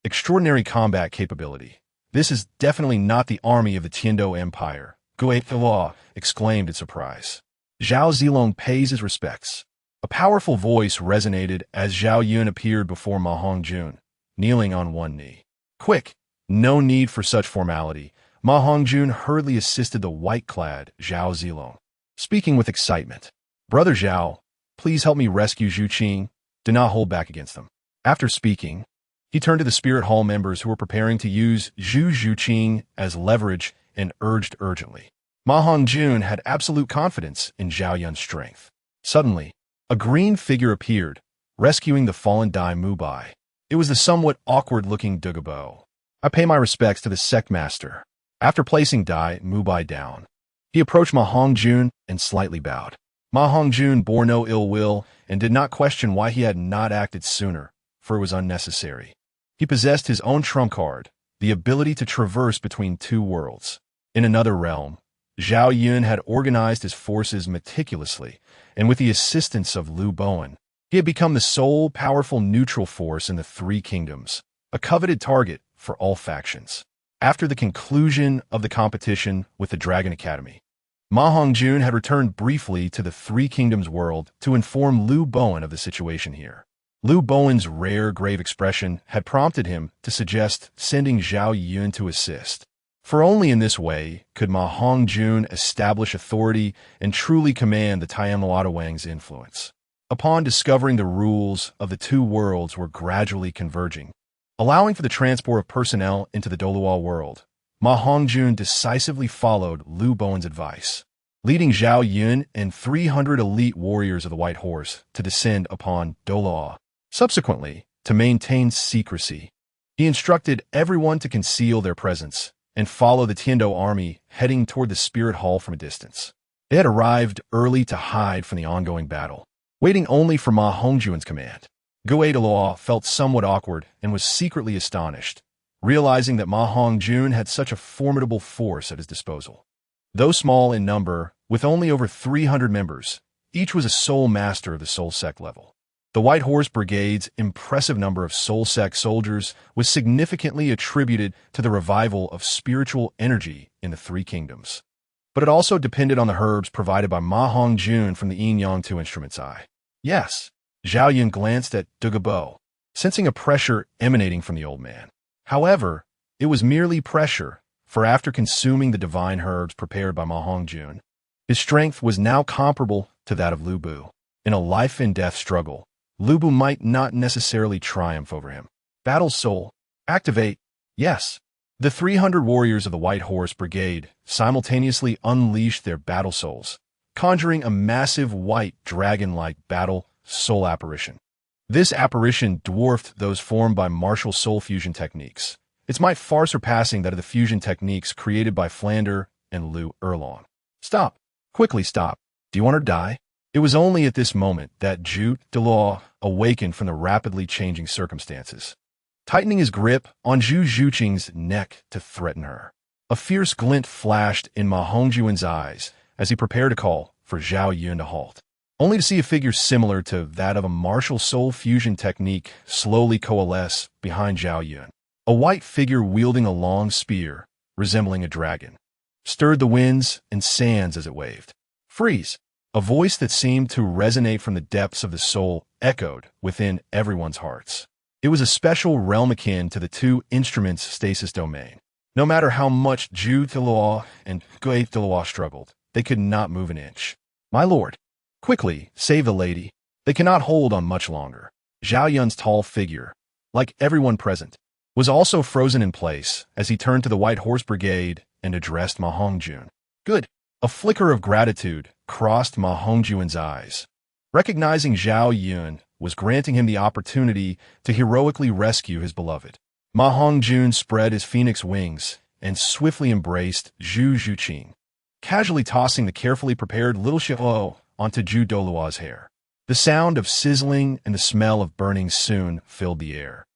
Speaker 1: Extraordinary combat capability. This is definitely not the army of the Tiando Empire, Douluo exclaimed in surprise. Zhao Zilong pays his respects. A powerful voice resonated as Zhao Yun appeared before Ma Hongjun, kneeling on one knee. Quick! No need for such formality. Ma Hongjun hurriedly assisted the white-clad Zhao Zilong, speaking with excitement. Brother Zhao, please help me rescue Zhu Qing. Do not hold back against them. After speaking, he turned to the Spirit Hall members who were preparing to use Zhu Qing as leverage and urged urgently. Ma Hongjun had absolute confidence in Zhao Yun's strength. Suddenly, a green figure appeared, rescuing the fallen Dai Mubai. It was the somewhat awkward-looking Douluo. I pay my respects to the sect master. After placing Dai Mubai down, he approached Ma Hongjun and slightly bowed. Ma Hongjun bore no ill will and did not question why he had not acted sooner, for it was unnecessary. He possessed his own trump card, the ability to traverse between two worlds. In another realm, Zhao Yun had organized his forces meticulously, and with the assistance of Lu Bowen, he had become the sole powerful neutral force in the Three Kingdoms, a coveted target for all factions. After the conclusion of the competition with the Dragon Academy, Ma Hongjun had returned briefly to the Three Kingdoms world to inform Lu Bowen of the situation here. Lu Bowen's rare, grave expression had prompted him to suggest sending Zhao Yun to assist. For only in this way could Ma Hongjun establish authority and truly command the Tiamat Wang's influence. Upon discovering the rules of the two worlds were gradually converging, allowing for the transport of personnel into the Douluo world, Ma Hongjun decisively followed Lu Bowen's advice, leading Zhao Yun and 300 elite warriors of the White Horse to descend upon Douluo. Subsequently, to maintain secrecy, he instructed everyone to conceal their presence and follow the Tiando army heading toward the Spirit Hall from a distance. They had arrived early to hide from the ongoing battle, waiting only for Ma Hongjun's command. Douluo felt somewhat awkward and was secretly astonished, realizing that Ma Hongjun had such a formidable force at his disposal. Though small in number, with only over 300 members, each was a soul master of the Soul Sect level. The White Horse Brigade's impressive number of Soul Sect soldiers was significantly attributed to the revival of spiritual energy in the Three Kingdoms. But it also depended on the herbs provided by Ma Hongjun from the Yin Yang 2 Instrument's eye. Yes, Zhao Yun glanced at Douluo, sensing a pressure emanating from the old man. However, it was merely pressure, for after consuming the divine herbs prepared by Ma Hongjun, his strength was now comparable to that of Lu Bu. In a life-and-death struggle, Lu Bu might not necessarily triumph over him. Battle Soul, activate, yes. The 300 warriors of the White Horse Brigade simultaneously unleashed their battle souls, conjuring a massive white dragon-like battle soul apparition. This apparition dwarfed those formed by martial soul fusion techniques, its might far surpassing that of the fusion techniques created by Flander and Lu Erlong. Stop. Quickly stop. Do you want her to die? It was only at this moment that Douluo awakened from the rapidly changing circumstances, tightening his grip on Zhu Qing's neck to threaten her. A fierce glint flashed in Ma Hongjun's eyes as he prepared to call for Zhao Yun to halt, only to see a figure similar to that of a martial soul fusion technique slowly coalesce behind Zhao Yun. A white figure wielding a long spear, resembling a dragon, stirred the winds and sands as it waved. Freeze! A voice that seemed to resonate from the depths of the soul echoed within everyone's hearts. It was a special realm akin to the two instruments' stasis domain. No matter how much Douluo and Douluo struggled, they could not move an inch. My lord, quickly, save the lady. They cannot hold on much longer. Zhao Yun's tall figure, like everyone present, was also frozen in place as he turned to the White Horse Brigade and addressed Ma Hongjun. Good. A flicker of gratitude crossed Ma Hongjun's eyes. Recognizing Zhao Yun was granting him the opportunity to heroically rescue his beloved. Ma Hongjun spread his phoenix wings and swiftly embraced Zhu Qing, casually tossing the carefully prepared little shilo onto Zhu Douluo's hair. The sound of sizzling and the smell of burning soon filled the air.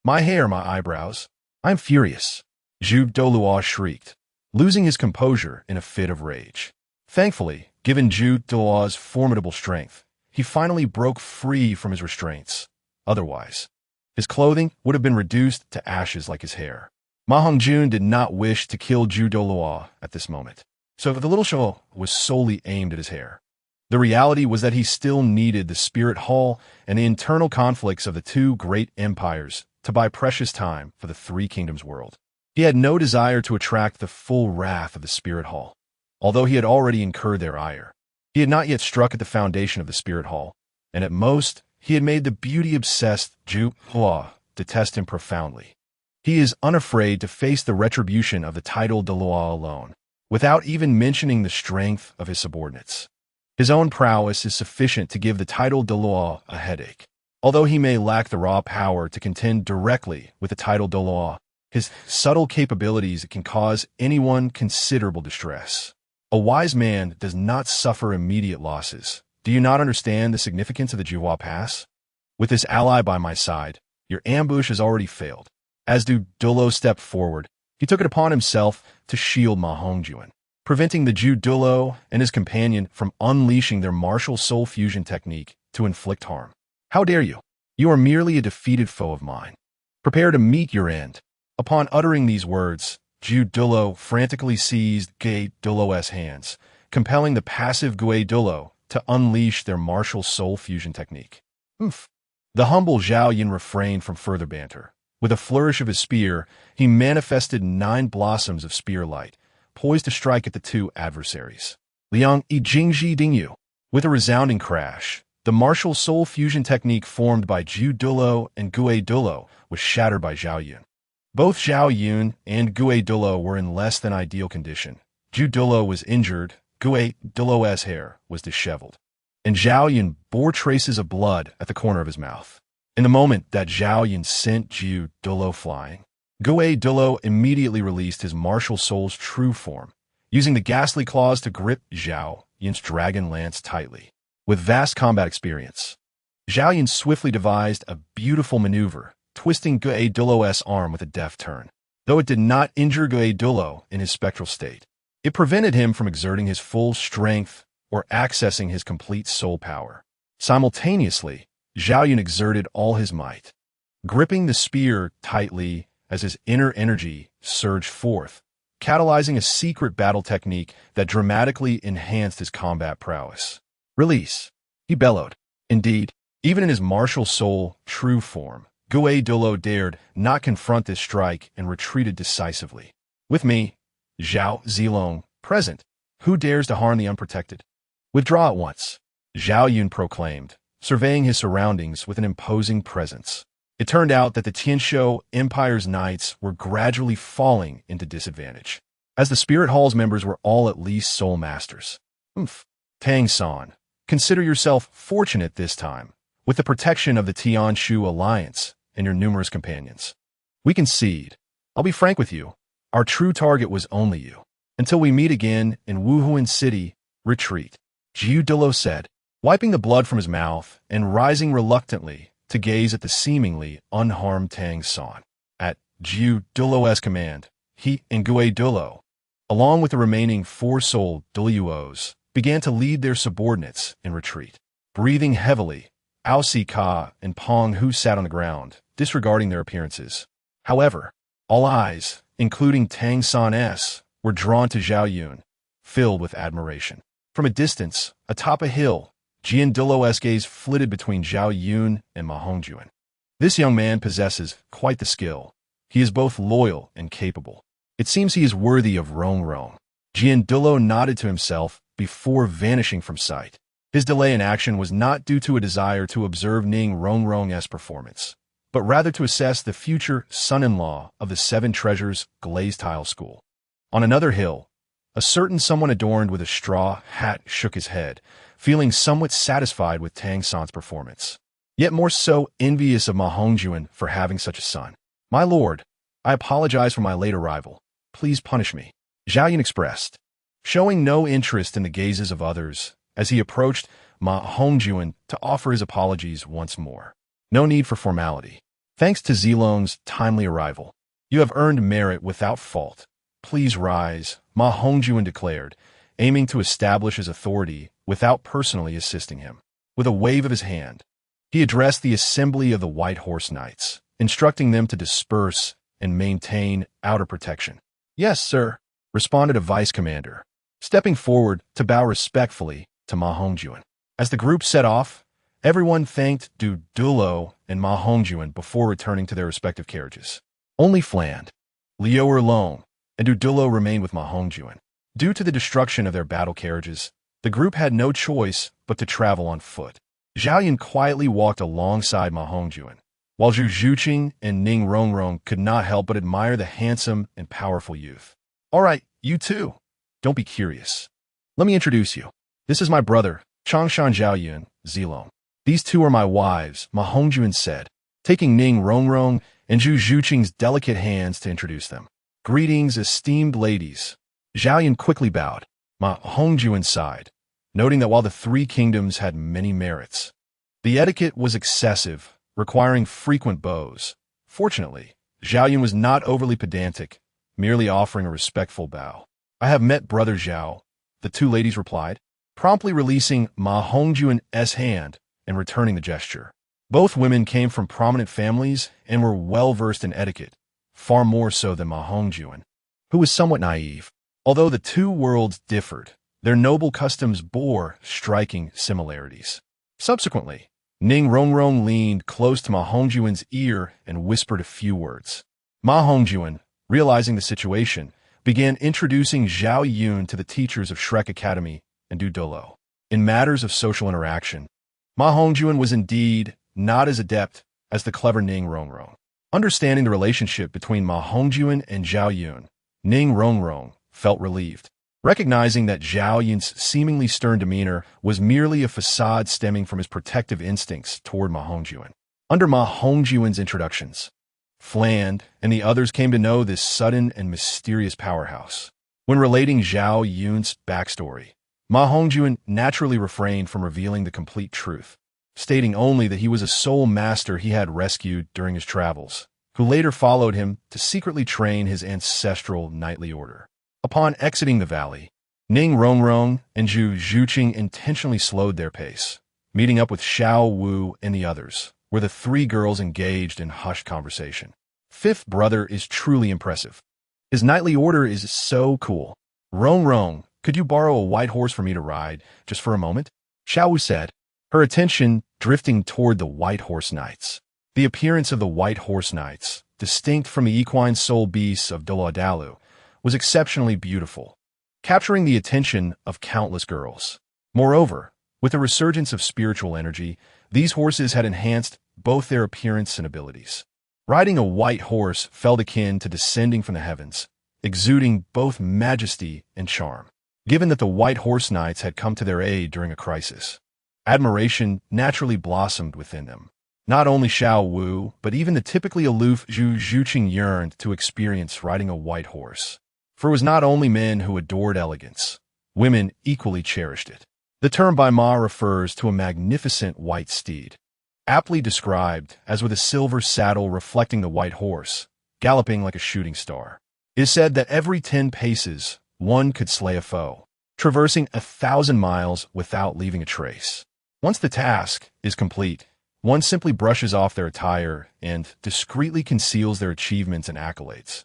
Speaker 1: My hair, my eyebrows. I'm furious, Zhu Douluo shrieked, losing his composure in a fit of rage. Thankfully, given Zhu Douluo's formidable strength, he finally broke free from his restraints. otherwise. His clothing would have been reduced to ashes like his hair. Ma Hongjun did not wish to kill Douluo at this moment, so the little show was solely aimed at his hair. The reality was that he still needed the spirit hall and the internal conflicts of the two great empires to buy precious time for the Three Kingdoms world. He had no desire to attract the full wrath of the spirit hall, although he had already incurred their ire. He had not yet struck at the foundation of the spirit hall, and at most, he had made the beauty-obsessed Douluo detest him profoundly. He is unafraid to face the retribution of the title Douluo alone, without even mentioning the strength of his subordinates. His own prowess is sufficient to give the title Douluo a headache. Although he may lack the raw power to contend directly with the title Douluo, his subtle capabilities can cause anyone considerable distress. A wise man does not suffer immediate losses. Do you not understand the significance of the Jiahua Pass? With this ally by my side, your ambush has already failed. As Douluo stepped forward, he took it upon himself to shield Ma Hongjun, preventing the Jew Douluo and his companion from unleashing their martial soul fusion technique to inflict harm. How dare you? You are merely a defeated foe of mine. Prepare to meet your end. Upon uttering these words, Jew Douluo frantically seized Gue Douluo's hands, compelling the passive Gue Douluo to unleash their martial soul fusion technique. The humble Zhao Yun refrained from further banter. With a flourish of his spear, he manifested 9 blossoms of spear light, poised to strike at the two adversaries. Liang Yi Jingji Dingyu. With a resounding crash, the martial soul fusion technique formed by Jew Douluo and Gue Douluo was shattered by Zhao Yun. Both Zhao Yun and Gue Douluo were in less than ideal condition. Jew Douluo was injured, Gue Douluo's hair was disheveled, and Zhao Yun bore traces of blood at the corner of his mouth. In the moment that Zhao Yun sent Jew Douluo flying, Gue Douluo immediately released his martial soul's true form, using the ghastly claws to grip Zhao Yun's dragon lance tightly. With vast combat experience, Zhao Yun swiftly devised a beautiful maneuver, twisting Gue Douluo's arm with a deft turn. Though it did not injure Gue Douluo in his spectral state, it prevented him from exerting his full strength or accessing his complete soul power. Simultaneously, Zhao Yun exerted all his might, gripping the spear tightly as his inner energy surged forth, catalyzing a secret battle technique that dramatically enhanced his combat prowess. Release, he bellowed. Indeed, even in his martial soul true form, Gue Douluo dared not confront this strike and retreated decisively. With me, Zhao Zilong, present, who dares to harm the unprotected? Withdraw at once, Zhao Yun proclaimed, surveying his surroundings with an imposing presence. It turned out that the Tianshou Empire's knights were gradually falling into disadvantage, as the Spirit Hall's members were all at least soul masters. Tang San, consider yourself fortunate this time, with the protection of the Tianshu Alliance and your numerous companions. We concede. I'll be frank with you. Our true target was only you. Until we meet again in Wuhuan City, retreat, Jiu Douluo said, wiping the blood from his mouth and rising reluctantly to gaze at the seemingly unharmed Tang San. At Jiu Douluo's command, he and Gue Douluo, along with the remaining 4 soul Douluos, began to lead their subordinates in retreat. Breathing heavily, Ao Si Ka and Pong Hu sat on the ground, disregarding their appearances. However, all eyes, including Tang San's, were drawn to Zhao Yun, filled with admiration. From a distance, atop a hill, Jian Douluo's gaze flitted between Zhao Yun and Ma Hongjun. This young man possesses quite the skill. He is both loyal and capable. It seems he is worthy of Rong Rong. Jian Douluo nodded to himself before vanishing from sight. His delay in action was not due to a desire to observe Ning Rong Rong's performance, but rather to assess the future son-in-law of the Seven Treasures glazed tile school. On another hill, a certain someone adorned with a straw hat shook his head, feeling somewhat satisfied with Tang San's performance, yet more so envious of Ma Hongjun for having such a son. My lord, I apologize for my late arrival. Please punish me, Zhao Yun expressed, showing no interest in the gazes of others as he approached Ma Hongjun to offer his apologies once more. No need for formality. Thanks to Zilong's timely arrival, you have earned merit without fault. Please rise, Ma Hongjun declared, aiming to establish his authority without personally assisting him. With a wave of his hand, He addressed the assembly of the White Horse Knights, instructing them to disperse and maintain outer protection. "Yes, sir," responded a vice commander, stepping forward to bow respectfully to Ma Hongjun. As the group set off, everyone thanked Douluo and Ma Hongjun before returning to their respective carriages. Only Fland, Liu alone, and Douluo remained with Ma Hongjun. Due to the destruction of their battle carriages, the group had no choice but to travel on foot. Zhaoyun quietly walked alongside Ma Hongjun, while Zhu Zhuqing and Ning Rongrong could not help but admire the handsome and powerful youth. "All right, you too. Don't be curious. Let me introduce you. This is my brother, Changshan Zhaoyun, Zilong. These two are my wives," Ma Hongjun said, taking Ning Rongrong and Zhu Zhuqing's delicate hands to introduce them. "Greetings, esteemed ladies." Zhaoyun quickly bowed. Ma Hongjun sighed, noting that while the three kingdoms had many merits, the etiquette was excessive, requiring frequent bows. Fortunately, Zhaoyun was not overly pedantic, merely offering a respectful bow. "I have met Brother Zhao," the two ladies replied, promptly releasing Ma Hongjun's hand and returning the gesture. Both women came from prominent families and were well-versed in etiquette, far more so than Ma Hongjun, who was somewhat naive. Although the two worlds differed, their noble customs bore striking similarities. Subsequently, Ning Rongrong leaned close to Ma Hongjun's ear and whispered a few words. Ma Hongjun, realizing the situation, began introducing Zhaoyun to the teachers of Shrek Academy and Douluo. In matters of social interaction, Ma Hongjun was indeed not as adept as the clever Ning Rongrong. Understanding the relationship between Ma Hongjun and Zhaoyun, Ning Rongrong felt relieved, recognizing that Zhaoyun's seemingly stern demeanor was merely a facade stemming from his protective instincts toward Ma Hongjun. Under Ma Hongjun's introductions, Fland and the others came to know this sudden and mysterious powerhouse. When relating Zhaoyun's backstory, Ma Hongjun naturally refrained from revealing the complete truth, stating only that he was a soul master he had rescued during his travels, who later followed him to secretly train his ancestral knightly order. Upon exiting the valley, Ning Rongrong and Zhu Zhuqing intentionally slowed their pace, meeting up with Xiao Wu and the others, where the three girls engaged in hushed conversation. "Fifth brother is truly impressive. His knightly order is so cool. Rongrong, could you borrow a white horse for me to ride, just for a moment?" Xiao Wu said, her attention drifting toward the White Horse Knights. The appearance of the White Horse Knights, distinct from the equine soul beasts of Douluo, was exceptionally beautiful, capturing the attention of countless girls. Moreover, with the resurgence of spiritual energy, these horses had enhanced both their appearance and abilities. Riding a white horse felt akin to descending from the heavens, exuding both majesty and charm. Given that the White Horse Knights had come to their aid during a crisis, admiration naturally blossomed within them. Not only Xiao Wu, but even the typically aloof Zhu Zhuqing yearned to experience riding a white horse. For it was not only men who adored elegance, women equally cherished it. The term by Ma refers to a magnificent white steed, aptly described as with a silver saddle reflecting the white horse, galloping like a shooting star. It is said that every 10 paces, one could slay a foe, traversing 1,000 miles without leaving a trace. Once the task is complete, one simply brushes off their attire and discreetly conceals their achievements and accolades.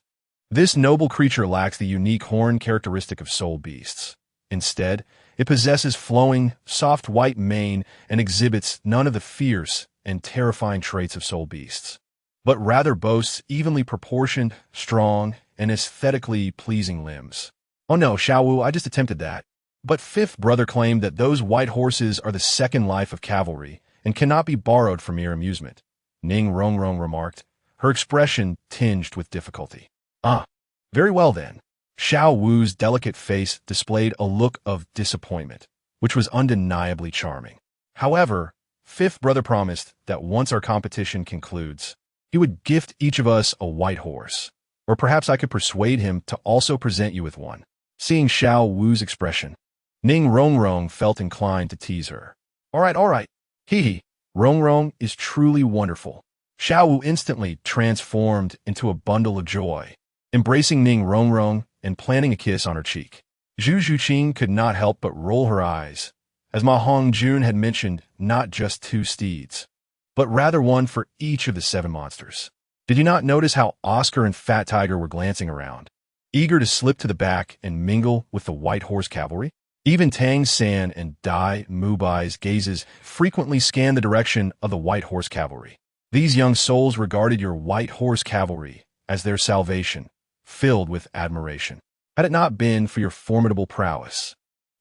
Speaker 1: This noble creature lacks the unique horn characteristic of soul beasts. Instead, it possesses flowing, soft white mane and exhibits none of the fierce and terrifying traits of soul beasts, but rather boasts evenly proportioned, strong, and aesthetically pleasing limbs. "Oh no, Xiao Wu, I just attempted that." But fifth brother claimed that those white horses are the second life of cavalry and cannot be borrowed for mere amusement. Ning Rongrong remarked, her expression tinged with difficulty. "Ah, very well then." Xiao Wu's delicate face displayed a look of disappointment, which was undeniably charming. However, fifth brother promised that once our competition concludes, he would gift each of us a white horse, or perhaps I could persuade him to also present you with one. Seeing Xiao Wu's expression, Ning Rongrong felt inclined to tease her. All right. Hee. Rongrong is truly wonderful." Xiao Wu instantly transformed into a bundle of joy, embracing Ning Rongrong and planting a kiss on her cheek. Zhu Zhuqing could not help but roll her eyes, as Ma Hongjun had mentioned not just 2 steeds, but rather one for each of the 7 monsters. Did you not notice how Oscar and Fat Tiger were glancing around, eager to slip to the back and mingle with the White Horse Cavalry? Even Tang San and Dai Mubai's gazes frequently scanned the direction of the White Horse Cavalry. These young souls regarded your White Horse Cavalry as their salvation, filled with admiration. Had it not been for your formidable prowess,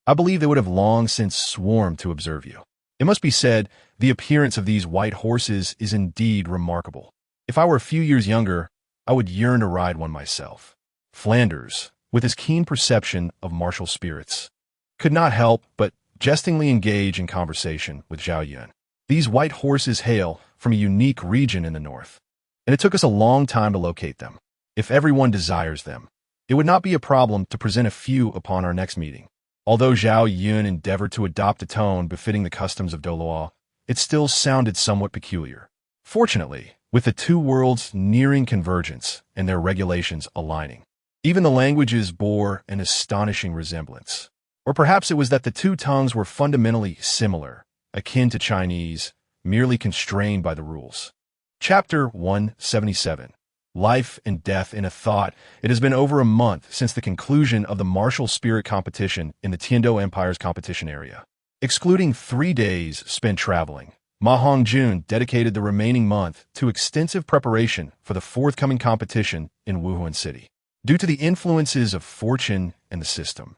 Speaker 1: I believe they would have long since swarmed to observe you. It must be said, the appearance of these white horses is indeed remarkable. If I were a few years younger, I would yearn to ride one myself. Flanders, with his keen perception of martial spirits, could not help but jestingly engage in conversation with Zhao Yun. These white horses hail from a unique region in the north, and it took us a long time to locate them. If everyone desires them, it would not be a problem to present a few upon our next meeting. Although Zhao Yun endeavored to adopt a tone befitting the customs of Douluo, it still sounded somewhat peculiar. Fortunately, with the two worlds nearing convergence and their regulations aligning, even the languages bore an astonishing resemblance. Or perhaps it was that the two tongues were fundamentally similar, akin to Chinese, merely constrained by the rules. Chapter 177. Life and Death in a Thought. It has been over a month since the conclusion of the martial spirit competition in the Tiando Empire's competition area. Excluding 3 days spent traveling, Ma Hongjun dedicated the remaining month to extensive preparation for the forthcoming competition in Wuhan City. Due to the influences of fortune and the system,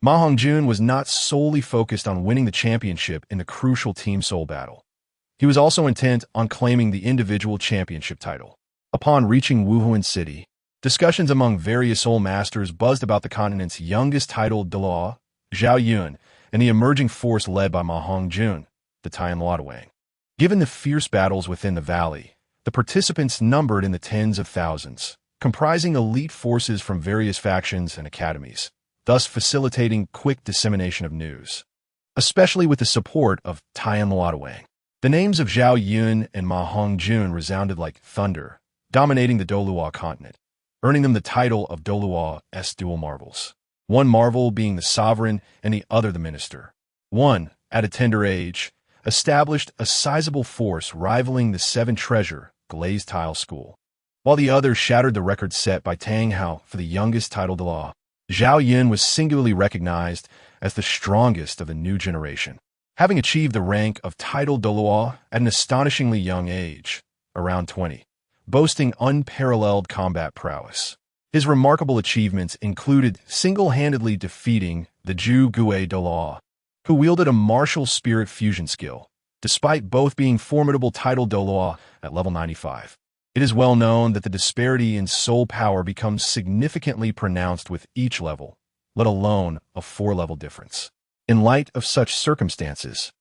Speaker 1: Ma Hongjun was not solely focused on winning the championship in the crucial Team Soul battle. He was also intent on claiming the individual championship title. Upon reaching Wuhan City, discussions among various Soul Masters buzzed about the continent's youngest titled Douluo, Zhao Yun, and the emerging force led by Ma Hongjun, the Tianluoduang. Given the fierce battles within the valley, the participants numbered in the tens of thousands, comprising elite forces from various factions and academies, thus facilitating quick dissemination of news, especially with the support of Tianluoduang. The names of Zhao Yun and Ma Hongjun resounded like thunder, dominating the Douluo continent, earning them the title of Douluo's dual marvels. One marvel being the sovereign and the other the minister. One, at a tender age, established a sizable force rivaling the 7 treasure glazed tile school, while the other shattered the record set by Tang Hao for the youngest title Douluo. Zhao Yun was singularly recognized as the strongest of the new generation, having achieved the rank of title Douluo at an astonishingly young age, around 20. Boasting unparalleled combat prowess. His remarkable achievements included single-handedly defeating the Zhu Gui Douluo, who wielded a martial spirit fusion skill, despite both being formidable title Douluo at level 95. It is well known that the disparity in soul power becomes significantly pronounced with each level, let alone a 4-level difference. In light of such circumstances,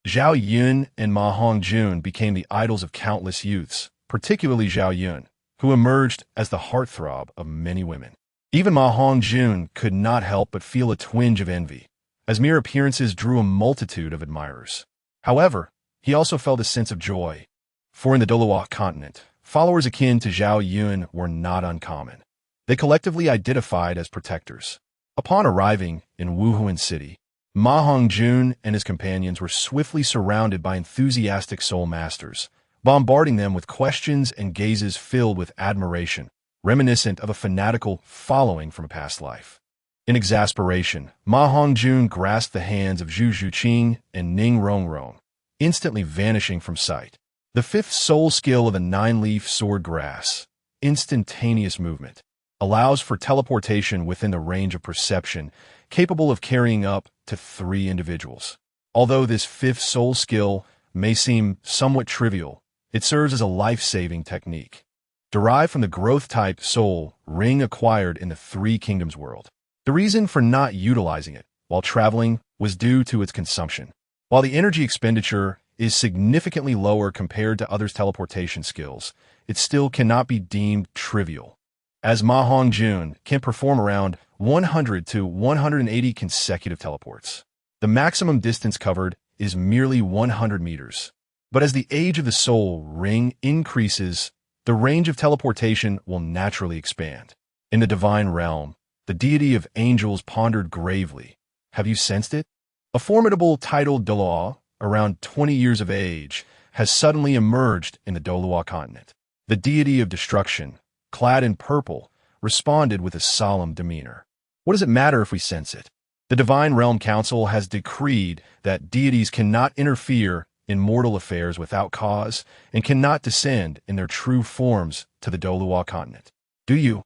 Speaker 1: Zhao Yun and Ma Hongjun became the idols of countless youths, particularly Zhao Yun, who emerged as the heartthrob of many women. Even Ma Hongjun could not help but feel a twinge of envy, as mere appearances drew a multitude of admirers. However, he also felt a sense of joy, for in the Douluo continent, followers akin to Zhao Yun were not uncommon. They collectively identified as protectors. Upon arriving in Wuhan City, Ma Hongjun and his companions were swiftly surrounded by enthusiastic soul masters, bombarding them with questions and gazes filled with admiration, reminiscent of a fanatical following from a past life. In exasperation, Ma Hongjun grasped the hands of Zhu Zhuqing and Ning Rongrong, instantly vanishing from sight. The 5th soul skill of the 9-leaf sword grass, instantaneous movement, allows for teleportation within the range of perception, capable of carrying up to 3 individuals. Although this 5th soul skill may seem somewhat trivial, it serves as a life-saving technique, derived from the growth-type soul ring acquired in the 3 Kingdoms world. The reason for not utilizing it while traveling was due to its consumption. While the energy expenditure is significantly lower compared to others' teleportation skills, it still cannot be deemed trivial, as Ma Hongjun can perform around 100 to 180 consecutive teleports. The maximum distance covered is merely 100 meters. But as the age of the soul ring increases, the range of teleportation will naturally expand. In the divine realm, the deity of angels pondered gravely. Have you sensed it? A formidable titled Douluo, around 20 years of age, has suddenly emerged in the Douluo continent. The deity of destruction, clad in purple, responded with a solemn demeanor. What does it matter if we sense it? The Divine Realm Council has decreed that deities cannot interfere in mortal affairs without cause and cannot descend in their true forms to the Douluo continent. Do you,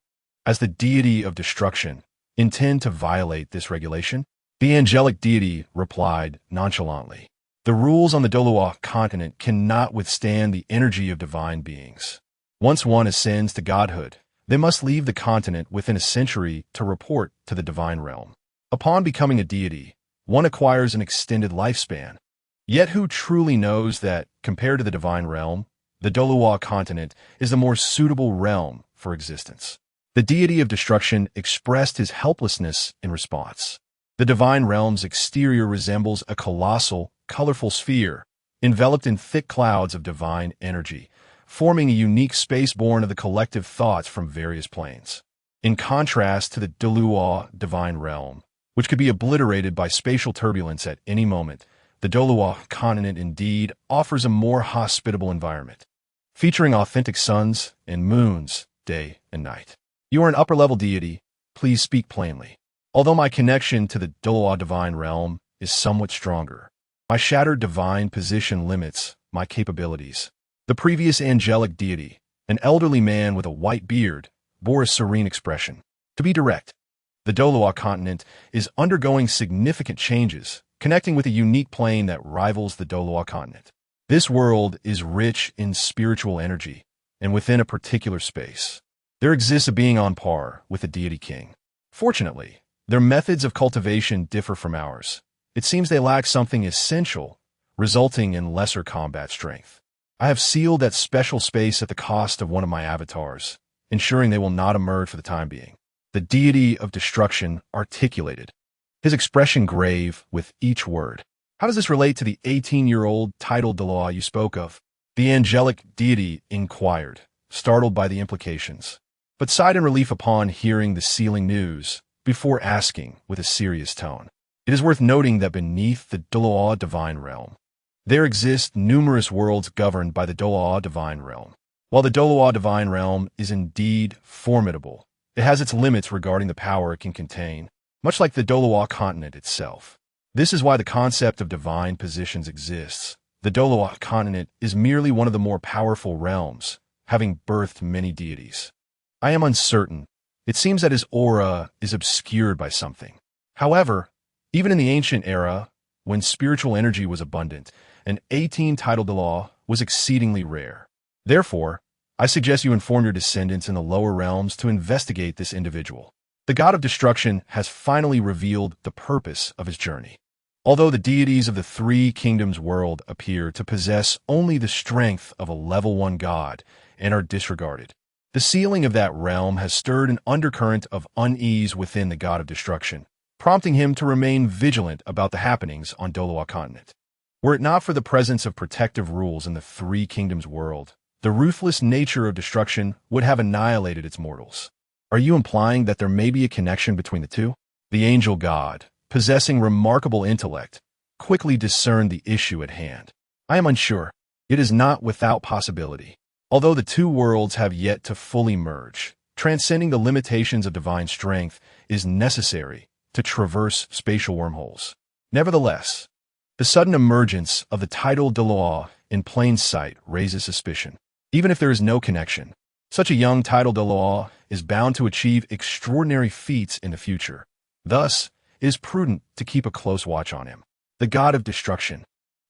Speaker 1: as the deity of destruction, intend to violate this regulation? The angelic deity replied nonchalantly. The rules on the Douluo continent cannot withstand the energy of divine beings. Once one ascends to godhood, they must leave the continent within a century to report to the divine realm. Upon becoming a deity, one acquires an extended lifespan. Yet who truly knows that, compared to the divine realm, the Douluo continent is the more suitable realm for existence? The deity of destruction expressed his helplessness in response. The divine realm's exterior resembles a colossal, colorful sphere, enveloped in thick clouds of divine energy, forming a unique space born of the collective thoughts from various planes. In contrast to the Douluo divine realm, which could be obliterated by spatial turbulence at any moment, the Douluo continent indeed offers a more hospitable environment, featuring authentic suns and moons, day and night. You are an upper-level deity, please speak plainly. Although my connection to the Douluo divine realm is somewhat stronger, my shattered divine position limits my capabilities. The previous angelic deity, an elderly man with a white beard, bore a serene expression. To be direct, the Douluo continent is undergoing significant changes, connecting with a unique plane that rivals the Douluo continent. This world is rich in spiritual energy, and within a particular space, there exists a being on par with the deity king. Fortunately, their methods of cultivation differ from ours. It seems they lack something essential, resulting in lesser combat strength. I have sealed that special space at the cost of one of my avatars, ensuring they will not emerge for the time being. The deity of destruction articulated, his expression grave with each word. How does this relate to the 18-year-old titled Douluo you spoke of? The angelic deity inquired, startled by the implications, but sighed in relief upon hearing the sealing news, before asking with a serious tone. It is worth noting that beneath the Douluo divine realm, there exist numerous worlds governed by the Douluo divine realm. While the Douluo divine realm is indeed formidable, it has its limits regarding the power it can contain, much like the Douluo continent itself. This is why the concept of divine positions exists. The Douluo continent is merely one of the more powerful realms, having birthed many deities. I am uncertain. It seems that his aura is obscured by something. However, even in the ancient era, when spiritual energy was abundant, an 18-titled Douluo was exceedingly rare. Therefore, I suggest you inform your descendants in the lower realms to investigate this individual. The god of destruction has finally revealed the purpose of his journey. Although the deities of the Three Kingdoms world appear to possess only the strength of a level 1 god and are disregarded, the sealing of that realm has stirred an undercurrent of unease within the god of destruction, prompting him to remain vigilant about the happenings on Douluo continent. Were it not for the presence of protective rules in the Three Kingdoms world, the ruthless nature of destruction would have annihilated its mortals. Are you implying that there may be a connection between the two? The angel god, possessing remarkable intellect, quickly discerned the issue at hand. I am unsure. It is not without possibility. Although the two worlds have yet to fully merge, transcending the limitations of divine strength is necessary to traverse spatial wormholes. Nevertheless, the sudden emergence of the titled Douluo in plain sight raises suspicion. Even if there is no connection, such a young titled Douluo is bound to achieve extraordinary feats in the future. Thus, it is prudent to keep a close watch on him. The god of destruction,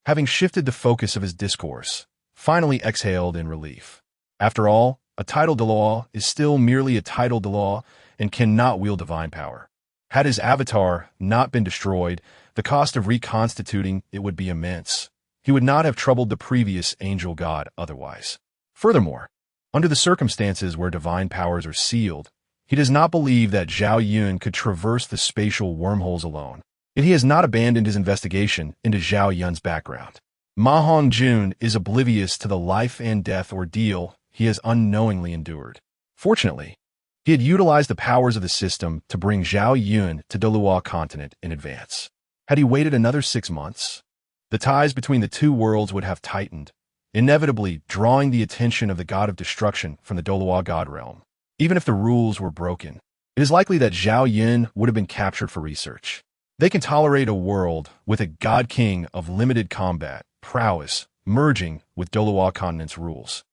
Speaker 1: having shifted the focus of his discourse, finally exhaled in relief. After all, a titled Douluo is still merely a titled Douluo and cannot wield divine power. Had his avatar not been destroyed, the cost of reconstituting it would be immense. He would not have troubled the previous angel god otherwise. Furthermore, under the circumstances where divine powers are sealed, he does not believe that Zhao Yun could traverse the spatial wormholes alone. Yet he has not abandoned his investigation into Zhao Yun's background. Ma Hongjun is oblivious to the life and death ordeal he has unknowingly endured. Fortunately, he had utilized the powers of the system to bring Zhao Yun to Douluo continent in advance. Had he waited another 6 months, the ties between the two worlds would have tightened, inevitably drawing the attention of the god of destruction from the Douluo god realm. Even if the rules were broken, it is likely that Zhao Yun would have been captured for research. They can tolerate a world with a god king of limited combat, prowess, merging with Douluo continent's rules.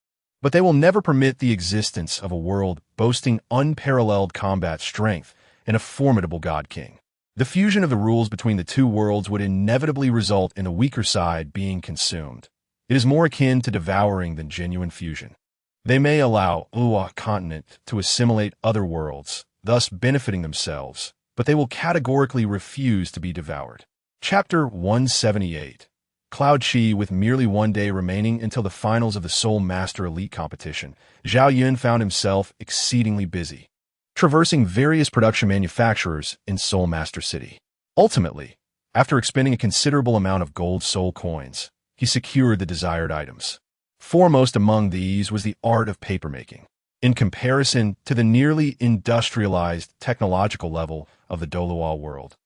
Speaker 1: But they will never permit the existence of a world boasting unparalleled combat strength and a formidable god king. The fusion of the rules between the two worlds would inevitably result in the weaker side being consumed. It is more akin to devouring than genuine fusion. They may allow Douluo continent to assimilate other worlds, thus benefiting themselves, but they will categorically refuse to be devoured. Chapter 178. Cloud Chi. With merely 1 day remaining until the finals of the Soul Master Elite competition, Zhao Yun found himself exceedingly busy, traversing various production manufacturers in Soul Master City. Ultimately, after expending a considerable amount of gold soul coins, he secured the desired items. Foremost among these was the art of papermaking. In comparison to the nearly industrialized technological level of the Douluo world,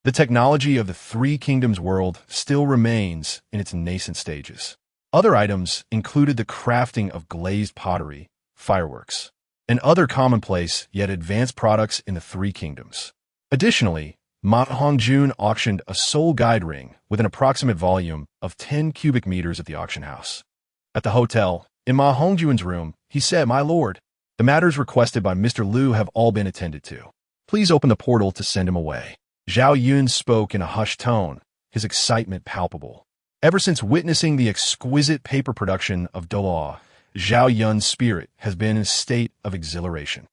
Speaker 1: the technology of the Three Kingdoms world still remains in its nascent stages. Other items included the crafting of glazed pottery, fireworks, and other commonplace yet advanced products in the Three Kingdoms. Additionally, Hongjun auctioned a soul guide ring with an approximate volume of 10 cubic meters at the auction house. At the hotel, in Hongjun's room, he said, "My lord, the matters requested by Mr. Liu have all been attended to. Please open the portal to send him away." Zhao Yun spoke in a hushed tone, his excitement palpable. Ever since witnessing the exquisite paper production of Douluo, Zhao Yun's spirit has been in a state of exhilaration.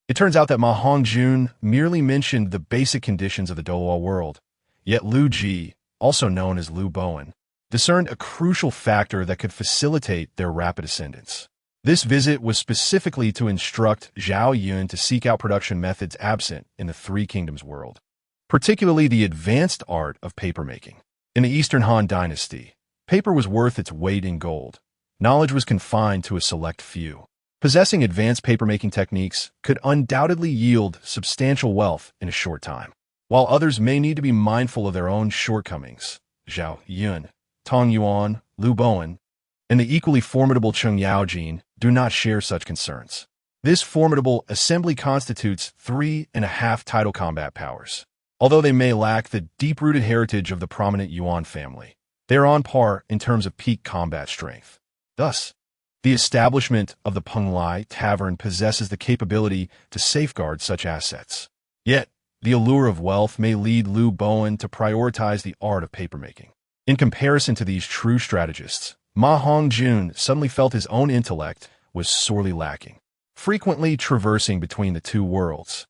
Speaker 1: It turns out that Hongjun merely mentioned the basic conditions of the Douluo world, yet Liu Ji, also known as Liu Bowen, discerned a crucial factor that could facilitate their rapid ascendance. This visit was specifically to instruct Zhao Yun to seek out production methods absent in the Three Kingdoms world, particularly the advanced art of papermaking. In the Eastern Han Dynasty, paper was worth its weight in gold. Knowledge was confined to a select few. Possessing advanced papermaking techniques could undoubtedly yield substantial wealth in a short time. While others may need to be mindful of their own shortcomings, Zhao Yun, Tong Yuan, Liu Bowen, and the equally formidable Cheng Yaojin do not share such concerns. This formidable assembly constitutes 3.5 title combat powers. Although they may lack the deep-rooted heritage of the prominent Yuan family, they are on par in terms of peak combat strength. Thus, the establishment of the Penglai Tavern possesses the capability to safeguard such assets. Yet, the allure of wealth may lead Liu Bowen to prioritize the art of papermaking. In comparison to these true strategists, Hongjun suddenly felt his own intellect was sorely lacking. Frequently traversing between the two worlds,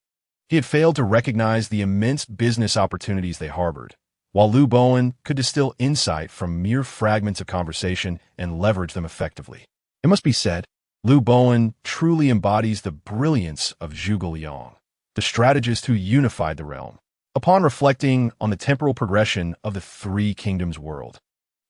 Speaker 1: he had failed to recognize the immense business opportunities they harbored, while Liu Bowen could distill insight from mere fragments of conversation and leverage them effectively. It must be said, Liu Bowen truly embodies the brilliance of Zhuge Liang, the strategist who unified the realm. Upon reflecting on the temporal progression of the Three Kingdoms world,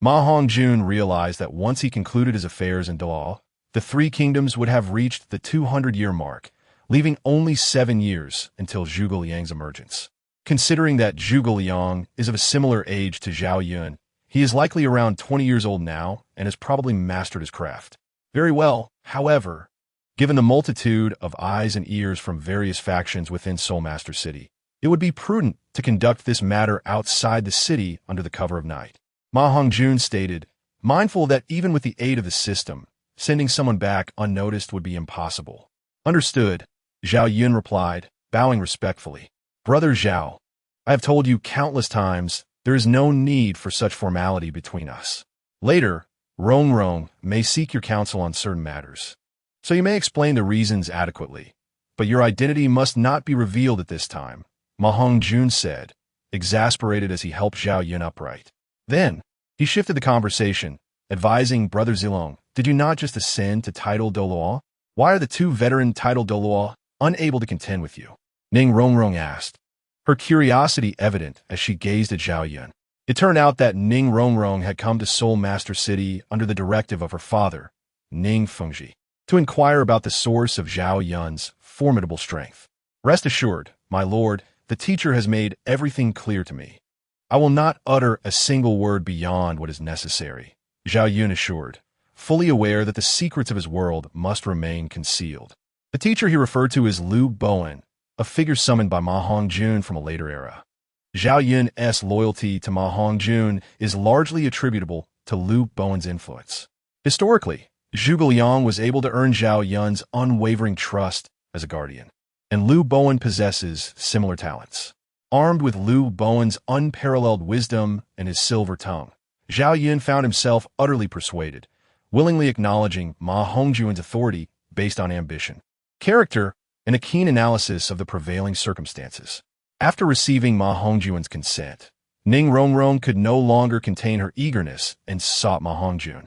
Speaker 1: Hongjun realized that once he concluded his affairs in Douluo, the Three Kingdoms would have reached the 200-year mark, leaving only 7 years until Zhuge Liang's emergence. Considering that Zhuge Liang is of a similar age to Zhao Yun, he is likely around 20 years old now and has probably mastered his craft. Very well, however, given the multitude of eyes and ears from various factions within Soul Master City, it would be prudent to conduct this matter outside the city under the cover of night. Hongjun stated, mindful that even with the aid of the system, sending someone back unnoticed would be impossible. Understood, Zhao Yun replied, bowing respectfully. Brother Zhao, I have told you countless times there is no need for such formality between us. Later, Rong may seek your counsel on certain matters, so you may explain the reasons adequately, but your identity must not be revealed at this time, Hongjun said, exasperated as he helped Zhao Yun upright. Then, he shifted the conversation, advising Brother Zilong, did you not just ascend to title Douluo? Why are the two veteran title Douluo unable to contend with you? Ning Rongrong asked, her curiosity evident as she gazed at Zhao Yun. It turned out that Ning Rongrong had come to Soul Master City under the directive of her father, Ning Fengji, to inquire about the source of Zhao Yun's formidable strength. Rest assured, my lord, the teacher has made everything clear to me. I will not utter a single word beyond what is necessary, Zhao Yun assured, fully aware that the secrets of his world must remain concealed. The teacher he referred to is Liu Bowen, a figure summoned by Ma Hongjun from a later era. Zhao Yun's loyalty to Ma Hongjun is largely attributable to Liu Bowen's influence. Historically, Zhuge Liang was able to earn Zhao Yun's unwavering trust as a guardian, and Liu Bowen possesses similar talents. Armed with Liu Bowen's unparalleled wisdom and his silver tongue, Zhao Yun found himself utterly persuaded, willingly acknowledging Ma Hongjun's authority based on ambition, character, and a keen analysis of the prevailing circumstances. After receiving Ma Hongjun's consent, Ning Rongrong could no longer contain her eagerness and sought Ma Hongjun,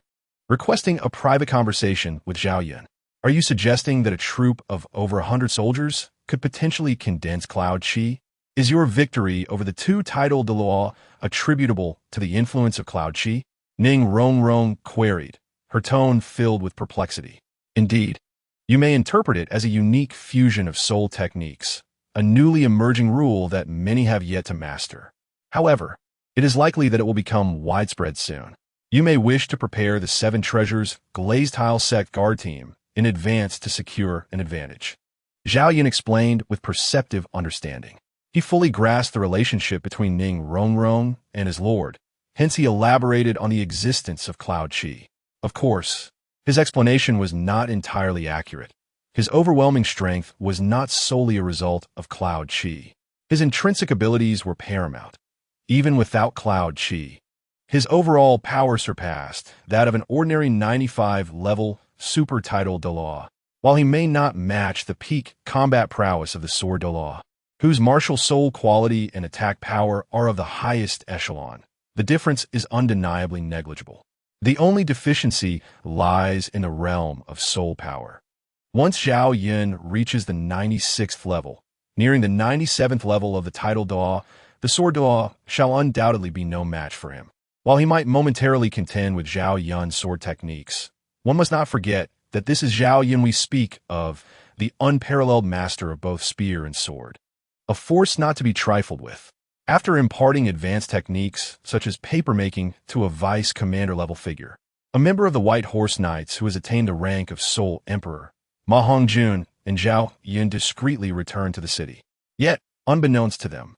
Speaker 1: requesting a private conversation with Zhao Yun. Are you suggesting that a troop of over 100 soldiers could potentially condense Cloud Chi? Is your victory over the two titled Douluo attributable to the influence of Cloud Chi? Ning Rongrong queried, her tone filled with perplexity. Indeed, you may interpret it as a unique fusion of soul techniques, a newly emerging rule that many have yet to master. However, it is likely that it will become widespread soon. You may wish to prepare the 7 Treasures Glazed Tile Sect Guard Team in advance to secure an advantage. Zhao Yun explained with perceptive understanding. He fully grasped the relationship between Ning Rongrong and his lord, hence he elaborated on the existence of Cloud Chi. Of course, his explanation was not entirely accurate. His overwhelming strength was not solely a result of Cloud Chi. His intrinsic abilities were paramount. Even without Cloud Chi, his overall power surpassed that of an ordinary 95-level super title Douluo, while he may not match the peak combat prowess of the Sword Douluo, whose martial soul quality and attack power are of the highest echelon. The difference is undeniably negligible. The only deficiency lies in the realm of soul power. Once Zhao Yun reaches the 96th level, nearing the 97th level of the title Douluo, the Sword Douluo shall undoubtedly be no match for him. While he might momentarily contend with Zhao Yun's sword techniques, one must not forget that this is Zhao Yun we speak of, the unparalleled master of both spear and sword. A force not to be trifled with. After imparting advanced techniques, such as papermaking, to a vice commander level figure, a member of the White Horse Knights who has attained the rank of Soul Emperor, Ma Hongjun and Zhao Yun discreetly returned to the city. Yet, unbeknownst to them,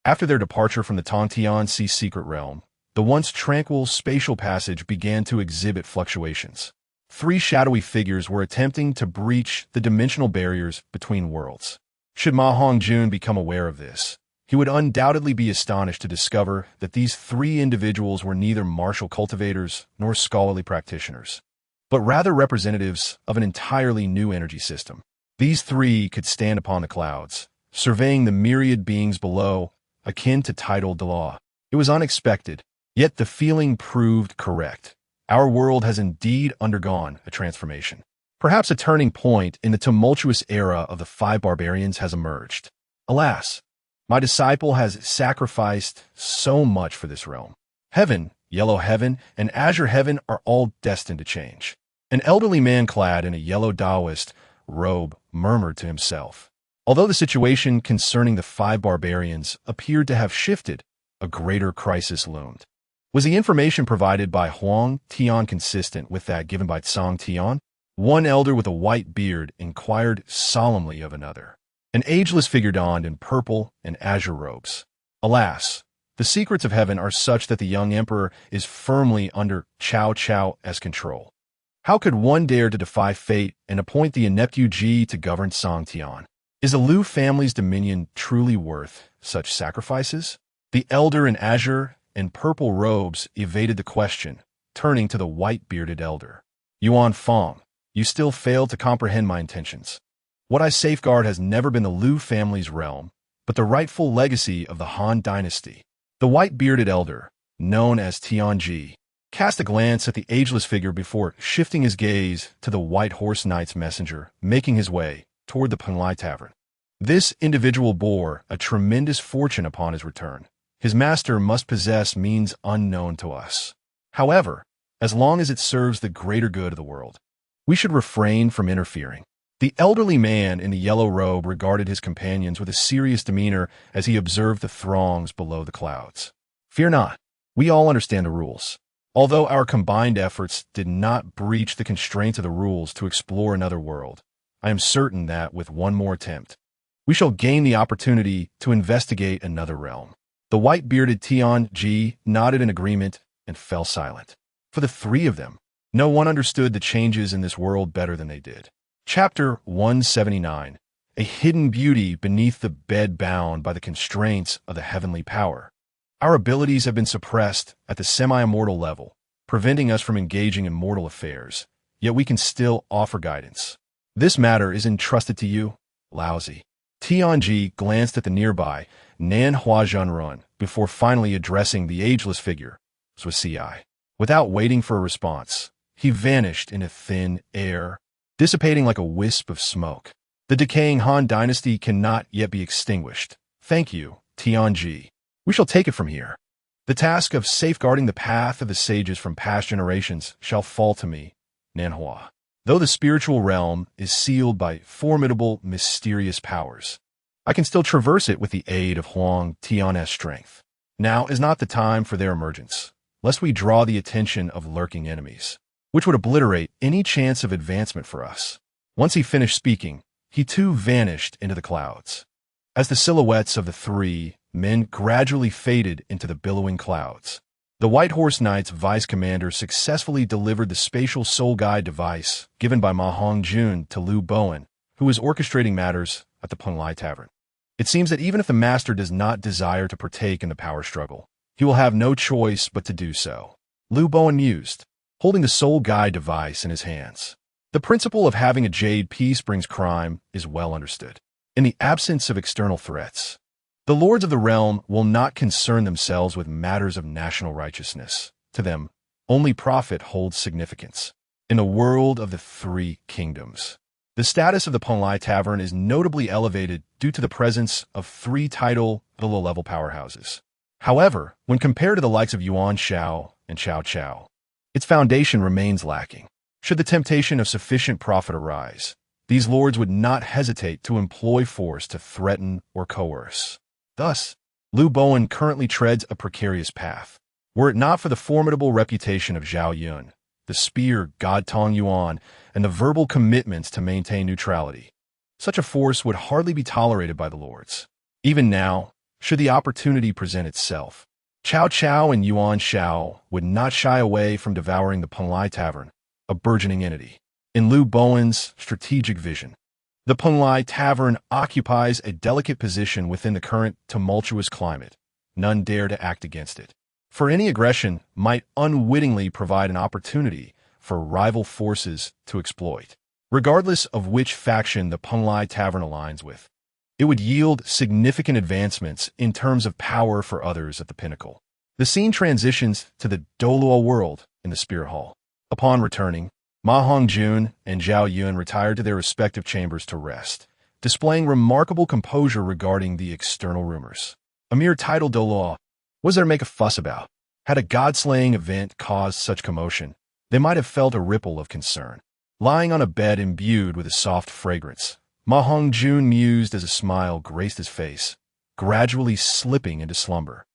Speaker 1: after their departure from the Tongtian Sea secret realm, the once tranquil spatial passage began to exhibit fluctuations. 3 shadowy figures were attempting to breach the dimensional barriers between worlds. Should Ma Hongjun become aware of this, he would undoubtedly be astonished to discover that these 3 individuals were neither martial cultivators nor scholarly practitioners, but rather representatives of an entirely new energy system. These 3 could stand upon the clouds, surveying the myriad beings below, akin to tidal Douluo. It was unexpected, yet the feeling proved correct. Our world has indeed undergone a transformation. Perhaps a turning point in the tumultuous era of the 5 barbarians has emerged. Alas, my disciple has sacrificed so much for this realm. Heaven, yellow heaven, and azure heaven are all destined to change. An elderly man clad in a yellow Taoist robe murmured to himself. Although the situation concerning the 5 barbarians appeared to have shifted, a greater crisis loomed. Was the information provided by Huang Tian consistent with that given by Tsang Tian? One elder with a white beard inquired solemnly of another. An ageless figure donned in purple and azure robes. Alas, the secrets of heaven are such that the young emperor is firmly under Cao Cao's control. How could one dare to defy fate and appoint the inept Ji to govern Songtian? Is the Liu family's dominion truly worth such sacrifices? The elder in azure and purple robes evaded the question, turning to the white-bearded elder. Yuan Fong, you still fail to comprehend my intentions. What I safeguard has never been the Liu family's realm, but the rightful legacy of the Han dynasty. The white-bearded elder, known as Tianji, cast a glance at the ageless figure before shifting his gaze to the White Horse Knight's messenger, making his way toward the Penglai Tavern. This individual bore a tremendous fortune upon his return. His master must possess means unknown to us. However, as long as it serves the greater good of the world, we should refrain from interfering. The elderly man in the yellow robe regarded his companions with a serious demeanor as he observed the throngs below the clouds. Fear not. We all understand the rules. Although our combined efforts did not breach the constraints of the rules to explore another world, I am certain that with one more attempt, we shall gain the opportunity to investigate another realm. The white-bearded Tian nodded in agreement and fell silent. For the three of them, no one understood the changes in this world better than they did. Chapter 179. A hidden beauty beneath the bed bound by the constraints of the heavenly power. Our abilities have been suppressed at the semi-immortal level, preventing us from engaging in mortal affairs, yet we can still offer guidance. This matter is entrusted to you, Laozi. Tianji glanced at the nearby Nan Huazhenrun before finally addressing the ageless figure, Sui. Without waiting for a response, he vanished into thin air, dissipating like a wisp of smoke. The decaying Han dynasty cannot yet be extinguished. Thank you, Tianji. We shall take it from here. The task of safeguarding the path of the sages from past generations shall fall to me, Nanhua. Though the spiritual realm is sealed by formidable, mysterious powers, I can still traverse it with the aid of Huang Tian's strength. Now is not the time for their emergence, lest we draw the attention of lurking enemies, which would obliterate any chance of advancement for us. Once he finished speaking, he too vanished into the clouds. As the silhouettes of the three men gradually faded into the billowing clouds, the White Horse Knight's vice commander successfully delivered the spatial soul guide device given by Ma Hongjun to Liu Bowen, who was orchestrating matters at the Penglai Tavern. It seems that even if the master does not desire to partake in the power struggle, he will have no choice but to do so. Liu Bowen mused, holding the soul guide device in his hands. The principle of having a jade piece brings crime is well understood. In the absence of external threats, the lords of the realm will not concern themselves with matters of national righteousness. To them, only profit holds significance. In the world of the three kingdoms, the status of the Penglai Tavern is notably elevated due to the presence of three low-level powerhouses. However, when compared to the likes of Yuan Shao and Chao Chao, its foundation remains lacking. Should the temptation of sufficient profit arise, these lords would not hesitate to employ force to threaten or coerce. Thus, Liu Bowen currently treads a precarious path. Were it not for the formidable reputation of Zhao Yun, the spear god Tong Yuan, and the verbal commitments to maintain neutrality, such a force would hardly be tolerated by the lords. Even now, should the opportunity present itself, Chao Chao and Yuan Shao would not shy away from devouring the Penglai Tavern, a burgeoning entity. In Liu Bowen's strategic vision, the Penglai Tavern occupies a delicate position within the current tumultuous climate. None dare to act against it, for any aggression might unwittingly provide an opportunity for rival forces to exploit. Regardless of which faction the Penglai Tavern aligns with, it would yield significant advancements in terms of power for others at the pinnacle. The scene transitions to the Douluo world in the Spirit Hall. Upon returning, Ma Hongjun and Zhao Yun retired to their respective chambers to rest, displaying remarkable composure regarding the external rumors. A mere title Douluo. What was there to make a fuss about? Had a god-slaying event caused such commotion, they might have felt a ripple of concern. Lying on a bed imbued with a soft fragrance, Ma Hongjun mused as a smile graced his face, gradually slipping into slumber,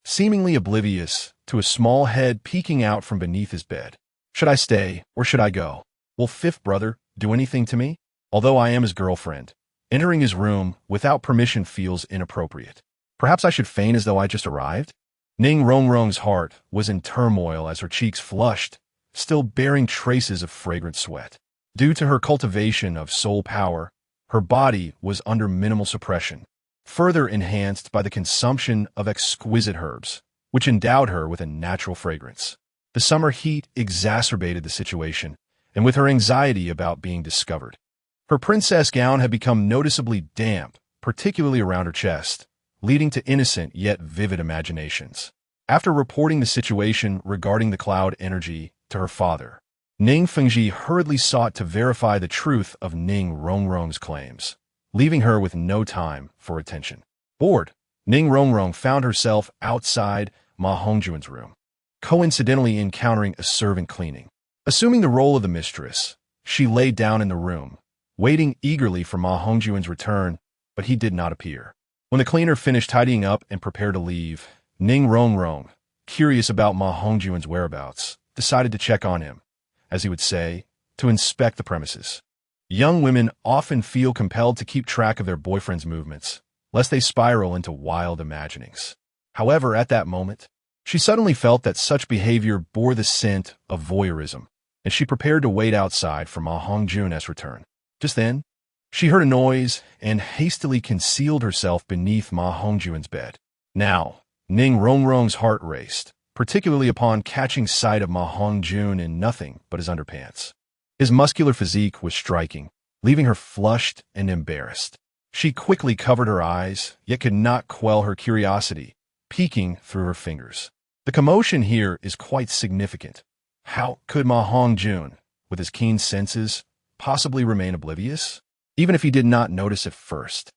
Speaker 1: seemingly oblivious to a small head peeking out from beneath his bed. Should I stay, or should I go? Will fifth brother do anything to me? Although I am his girlfriend, entering his room without permission feels inappropriate. Perhaps I should feign as though I just arrived? Ning Rongrong's heart was in turmoil as her cheeks flushed, still bearing traces of fragrant sweat. Due to her cultivation of soul power, her body was under minimal suppression, further enhanced by the consumption of exquisite herbs, which endowed her with a natural fragrance. The summer heat exacerbated the situation, and with her anxiety about being discovered, her princess gown had become noticeably damp, particularly around her chest, leading to innocent yet vivid imaginations. After reporting the situation regarding the cloud energy to her father, Ning Fengji hurriedly sought to verify the truth of Ning Rongrong's claims, leaving her with no time for attention. Bored, Ning Rongrong found herself outside Ma Hongjun's room, coincidentally encountering a servant cleaning. Assuming the role of the mistress, she lay down in the room, waiting eagerly for Ma Hongjun's return, but he did not appear. When the cleaner finished tidying up and prepared to leave, Ning Rongrong, curious about Ma Hongjun's whereabouts, decided to check on him, as he would say, to inspect the premises. Young women often feel compelled to keep track of their boyfriend's movements, lest they spiral into wild imaginings. However, at that moment, she suddenly felt that such behavior bore the scent of voyeurism, and she prepared to wait outside for Ma Hongjun's return. Just then, she heard a noise and hastily concealed herself beneath Ma Hongjun's bed. Now, Ning Rongrong's heart raced, particularly upon catching sight of Ma Hongjun in nothing but his underpants. His muscular physique was striking, leaving her flushed and embarrassed. She quickly covered her eyes, yet could not quell her curiosity, peeking through her fingers. The commotion here is quite significant. How could Ma Hongjun, with his keen senses, possibly remain oblivious, even if he did not notice at first?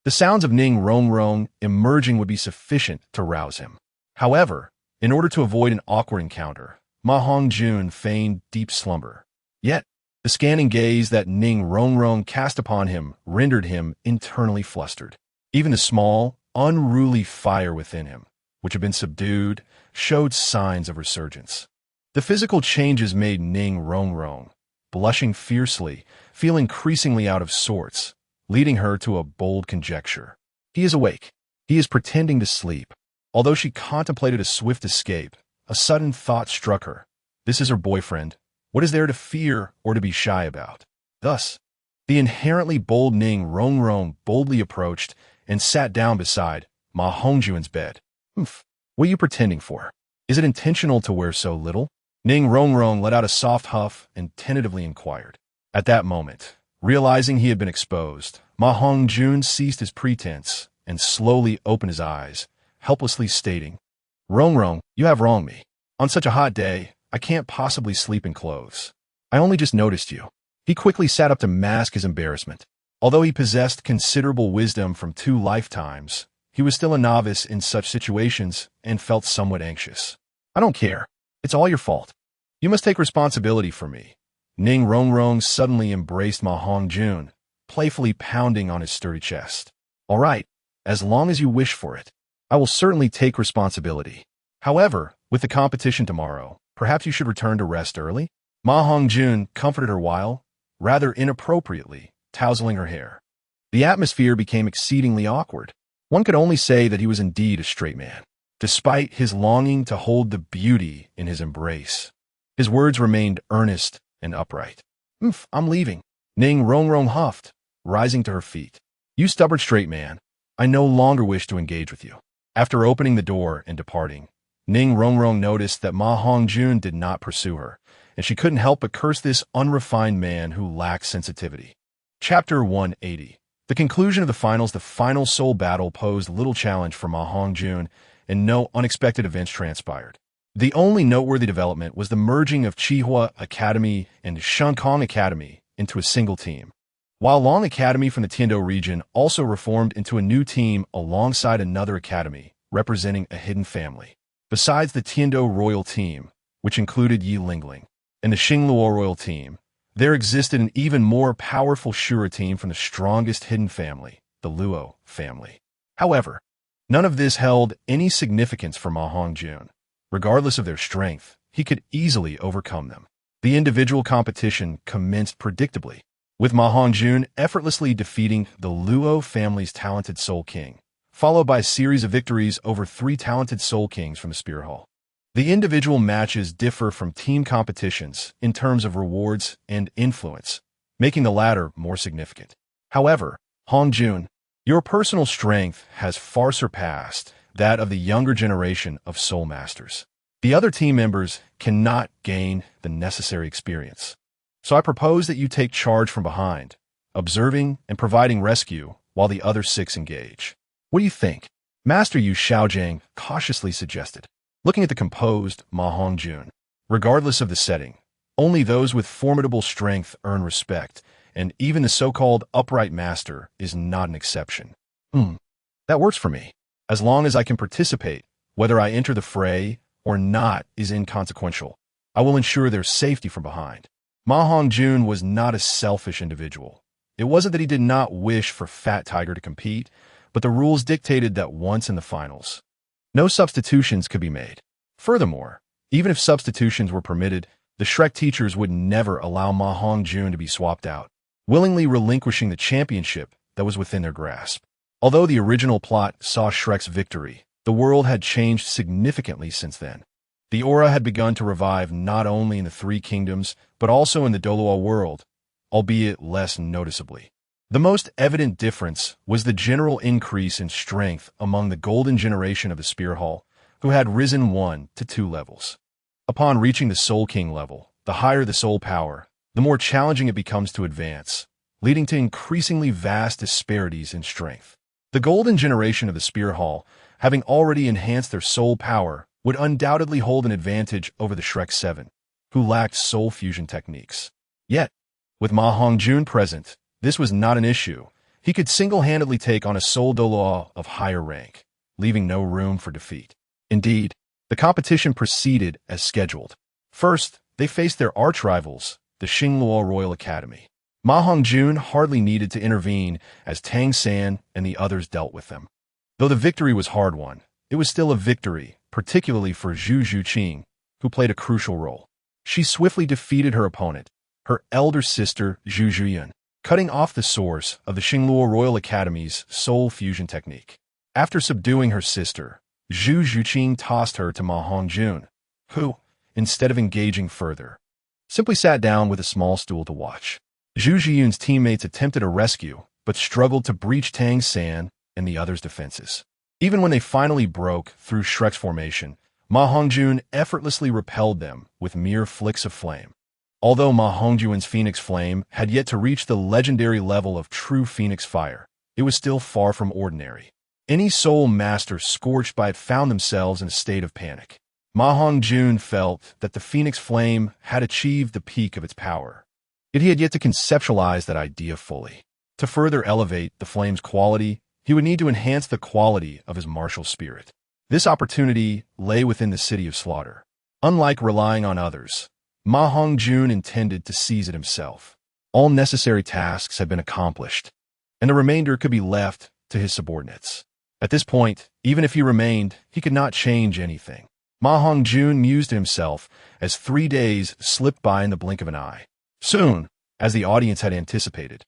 Speaker 1: The sounds of Ning Rongrong emerging would be sufficient to rouse him. However, in order to avoid an awkward encounter, Ma Hongjun feigned deep slumber. Yet, the scanning gaze that Ning Rongrong cast upon him rendered him internally flustered. Even the small, unruly fire within him, which had been subdued, showed signs of resurgence. The physical changes made Ning Rongrong, blushing fiercely, feel increasingly out of sorts, leading her to a bold conjecture. He is awake. He is pretending to sleep. Although she contemplated a swift escape, a sudden thought struck her. This is her boyfriend. What is there to fear or to be shy about? Thus, the inherently bold Ning Rongrong boldly approached and sat down beside Ma Hongjun's bed. What are you pretending for? Is it intentional to wear so little? Ning Rongrong let out a soft huff and tentatively inquired. At that moment, realizing he had been exposed, Ma Hongjun ceased his pretense and slowly opened his eyes, helplessly stating, Rongrong, you have wronged me. On such a hot day, I can't possibly sleep in clothes. I only just noticed you. He quickly sat up to mask his embarrassment. Although he possessed considerable wisdom from 2 lifetimes, he was still a novice in such situations and felt somewhat anxious. I don't care. It's all your fault. You must take responsibility for me. Ning Rongrong suddenly embraced Ma Hongjun, playfully pounding on his sturdy chest. All right, as long as you wish for it. I will certainly take responsibility. However, with the competition tomorrow, perhaps you should return to rest early? Ma Hongjun comforted her while, rather inappropriately, tousling her hair. The atmosphere became exceedingly awkward. One could only say that he was indeed a straight man, despite his longing to hold the beauty in his embrace. His words remained earnest and upright. I'm leaving. Ning Rongrong huffed, rising to her feet. You stubborn straight man, I no longer wish to engage with you. After opening the door and departing, Ning Rongrong noticed that Ma Hongjun did not pursue her, and she couldn't help but curse this unrefined man who lacked sensitivity. Chapter 180. The conclusion of the finals. The final soul battle posed little challenge for Ma Hongjun, and no unexpected events transpired. The only noteworthy development was the merging of Chihua Academy and Shenkong Academy into a single team, while Long Academy from the Tiando region also reformed into a new team alongside another academy, representing a hidden family. Besides the Tiando royal team, which included Yi Lingling, and the Xingluo royal team, there existed an even more powerful Shura team from the strongest hidden family, the Luo family. However, none of this held any significance for Ma Hongjun. Regardless of their strength, he could easily overcome them. The individual competition commenced predictably, with Ma Hongjun effortlessly defeating the Luo family's talented Soul King, followed by a series of victories over 3 talented Soul Kings from the Spear Hall. The individual matches differ from team competitions in terms of rewards and influence, making the latter more significant. However, Hongjun, your personal strength has far surpassed that of the younger generation of Soul Masters. The other team members cannot gain the necessary experience. So I propose that you take charge from behind, observing and providing rescue while the other 6 engage. What do you think? Master Yu Xiaojiang cautiously suggested, looking at the composed Ma Hongjun. Regardless of the setting, only those with formidable strength earn respect, and even the so-called upright master is not an exception. That works for me. As long as I can participate, whether I enter the fray or not is inconsequential. I will ensure their safety from behind. Ma Hongjun was not a selfish individual. It wasn't that he did not wish for Fat Tiger to compete, but the rules dictated that once in the finals, no substitutions could be made. Furthermore, even if substitutions were permitted, the Shrek teachers would never allow Ma Hongjun to be swapped out, willingly relinquishing the championship that was within their grasp. Although the original plot saw Shrek's victory, the world had changed significantly since then. The aura had begun to revive not only in the Three Kingdoms, but also in the Douluo world, albeit less noticeably. The most evident difference was the general increase in strength among the golden generation of the Spear Hall, who had risen 1 to 2 levels. Upon reaching the Soul King level, the higher the soul power, the more challenging it becomes to advance, leading to increasingly vast disparities in strength. The golden generation of the Spear Hall, having already enhanced their soul power, would undoubtedly hold an advantage over the Shrek 7, who lacked soul fusion techniques. Yet, with Ma Hongjun present, this was not an issue. He could single-handedly take on a Soul Douluo of higher rank, leaving no room for defeat. Indeed, the competition proceeded as scheduled. First, they faced their arch-rivals, the Xingluo Royal Academy. Ma Hongjun hardly needed to intervene as Tang San and the others dealt with them. Though the victory was hard-won, it was still a victory, particularly for Zhu Zhuqing, who played a crucial role. She swiftly defeated her opponent, her elder sister Zhu Zhuyan, cutting off the source of the Xingluo Royal Academy's soul fusion technique. After subduing her sister, Zhu Zhuqing tossed her to Ma Hongjun, who, instead of engaging further, simply sat down with a small stool to watch. Zhu Zhuyan's teammates attempted a rescue, but struggled to breach Tang San and the others' defenses. Even when they finally broke through Shrek's formation, Ma Hongjun effortlessly repelled them with mere flicks of flame. Although Ma Hongjun's Phoenix Flame had yet to reach the legendary level of true Phoenix Fire, it was still far from ordinary. Any soul master scorched by it found themselves in a state of panic. Ma Hongjun felt that the Phoenix Flame had achieved the peak of its power. Yet he had yet to conceptualize that idea fully. To further elevate the flame's quality, he would need to enhance the quality of his martial spirit. This opportunity lay within the City of Slaughter. Unlike relying on others, Ma Hongjun intended to seize it himself. All necessary tasks had been accomplished, and the remainder could be left to his subordinates. At this point, even if he remained, he could not change anything. Ma Hongjun mused to himself as 3 days slipped by in the blink of an eye. Soon, as the audience had anticipated,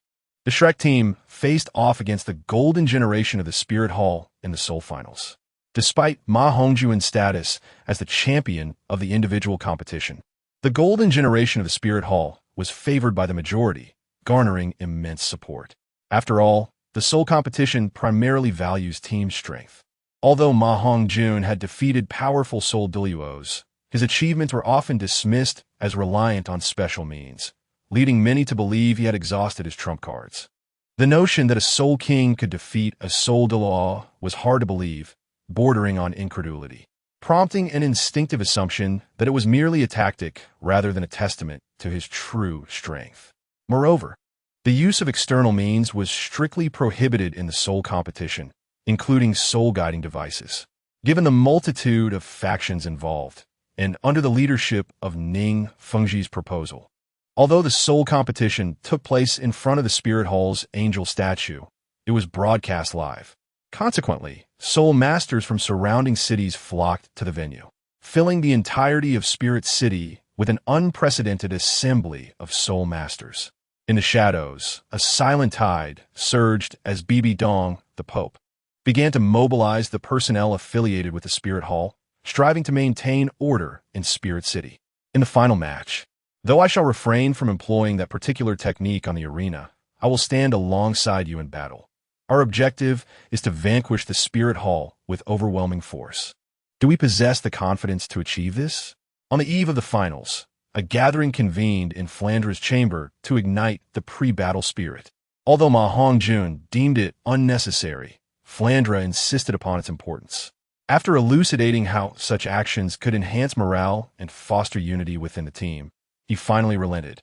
Speaker 1: the Shrek team faced off against the golden generation of the Spirit Hall in the Soul Finals. Despite Ma Hongjun's status as the champion of the individual competition, the golden generation of the Spirit Hall was favored by the majority, garnering immense support. After all, the Soul competition primarily values team strength. Although Ma Hongjun had defeated powerful Soul Douluos, his achievements were often dismissed as reliant on special means, leading many to believe he had exhausted his trump cards. The notion that a Soul King could defeat a Soul Douluo was hard to believe, bordering on incredulity, prompting an instinctive assumption that it was merely a tactic rather than a testament to his true strength. Moreover, the use of external means was strictly prohibited in the Soul competition, including soul-guiding devices. Given the multitude of factions involved, and under the leadership of Ning Fengji's proposal, although the Soul competition took place in front of the Spirit Hall's angel statue, it was broadcast live. Consequently, Soul Masters from surrounding cities flocked to the venue, filling the entirety of Spirit City with an unprecedented assembly of Soul Masters. In the shadows, a silent tide surged as Bibi Dong, the Pope, began to mobilize the personnel affiliated with the Spirit Hall, striving to maintain order in Spirit City. In the final match, though I shall refrain from employing that particular technique on the arena, I will stand alongside you in battle. Our objective is to vanquish the Spirit Hall with overwhelming force. Do we possess the confidence to achieve this? On the eve of the finals, a gathering convened in Flandra's chamber to ignite the pre-battle spirit. Although Ma Hongjun deemed it unnecessary, Flandra insisted upon its importance. After elucidating how such actions could enhance morale and foster unity within the team, he finally relented,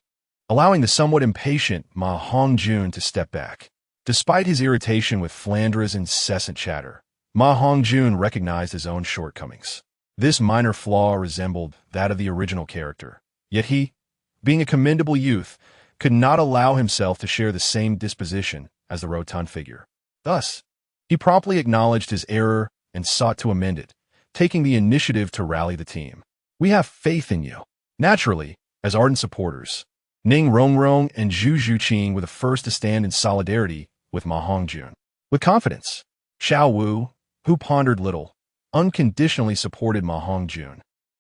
Speaker 1: allowing the somewhat impatient Ma Hongjun to step back. Despite his irritation with Flandra's incessant chatter, Ma Hongjun recognized his own shortcomings. This minor flaw resembled that of the original character. Yet he, being a commendable youth, could not allow himself to share the same disposition as the rotund figure. Thus, he promptly acknowledged his error and sought to amend it, taking the initiative to rally the team. "We have faith in you." Naturally, as ardent supporters, Ning Rongrong and Zhu Zhuqing were the first to stand in solidarity with Ma Hongjun. With confidence, Xiao Wu, who pondered little, unconditionally supported Ma Hongjun,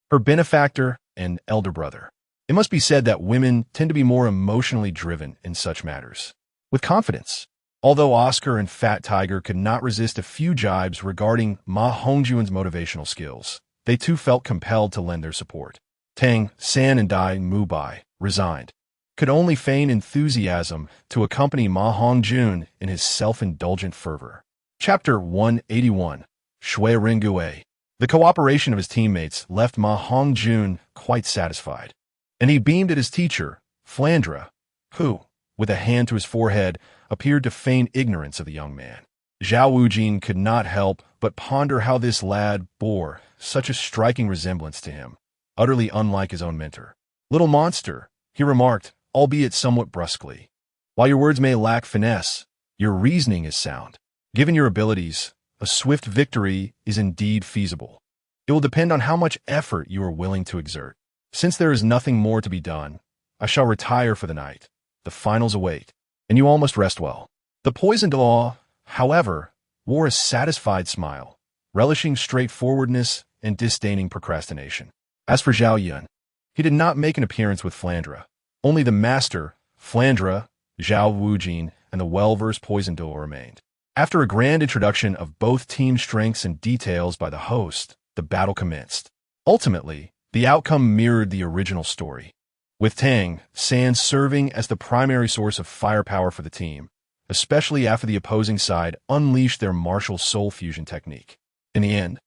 Speaker 1: her benefactor and elder brother. It must be said that women tend to be more emotionally driven in such matters. With confidence, although Oscar and Fat Tiger could not resist a few jibes regarding Ma Hongjun's motivational skills, they too felt compelled to lend their support. Tang San and Dai Mubai, resigned, could only feign enthusiasm to accompany Ma Hongjun in his self-indulgent fervor. Chapter 181, Shui Ringue. The cooperation of his teammates left Ma Hongjun quite satisfied, and he beamed at his teacher, Flandra, who, with a hand to his forehead, appeared to feign ignorance of the young man. Zhao Wujin could not help but ponder how this lad bore such a striking resemblance to him, utterly unlike his own mentor. "Little monster," he remarked, albeit somewhat brusquely. "While your words may lack finesse, your reasoning is sound. Given your abilities, a swift victory is indeed feasible. It will depend on how much effort you are willing to exert. Since there is nothing more to be done, I shall retire for the night. The finals await, and you all must rest well." The poisoned law, however, wore a satisfied smile, relishing straightforwardness and disdaining procrastination. As for Zhao Yun, he did not make an appearance with Flandra. Only the master, Flandra, Zhao Wujin, and the well-versed poisoned duo remained. After a grand introduction of both team strengths and details by the host, the battle commenced. Ultimately, the outcome mirrored the original story, with Tang San serving as the primary source of firepower for the team, especially after the opposing side unleashed their martial soul fusion technique. In the end,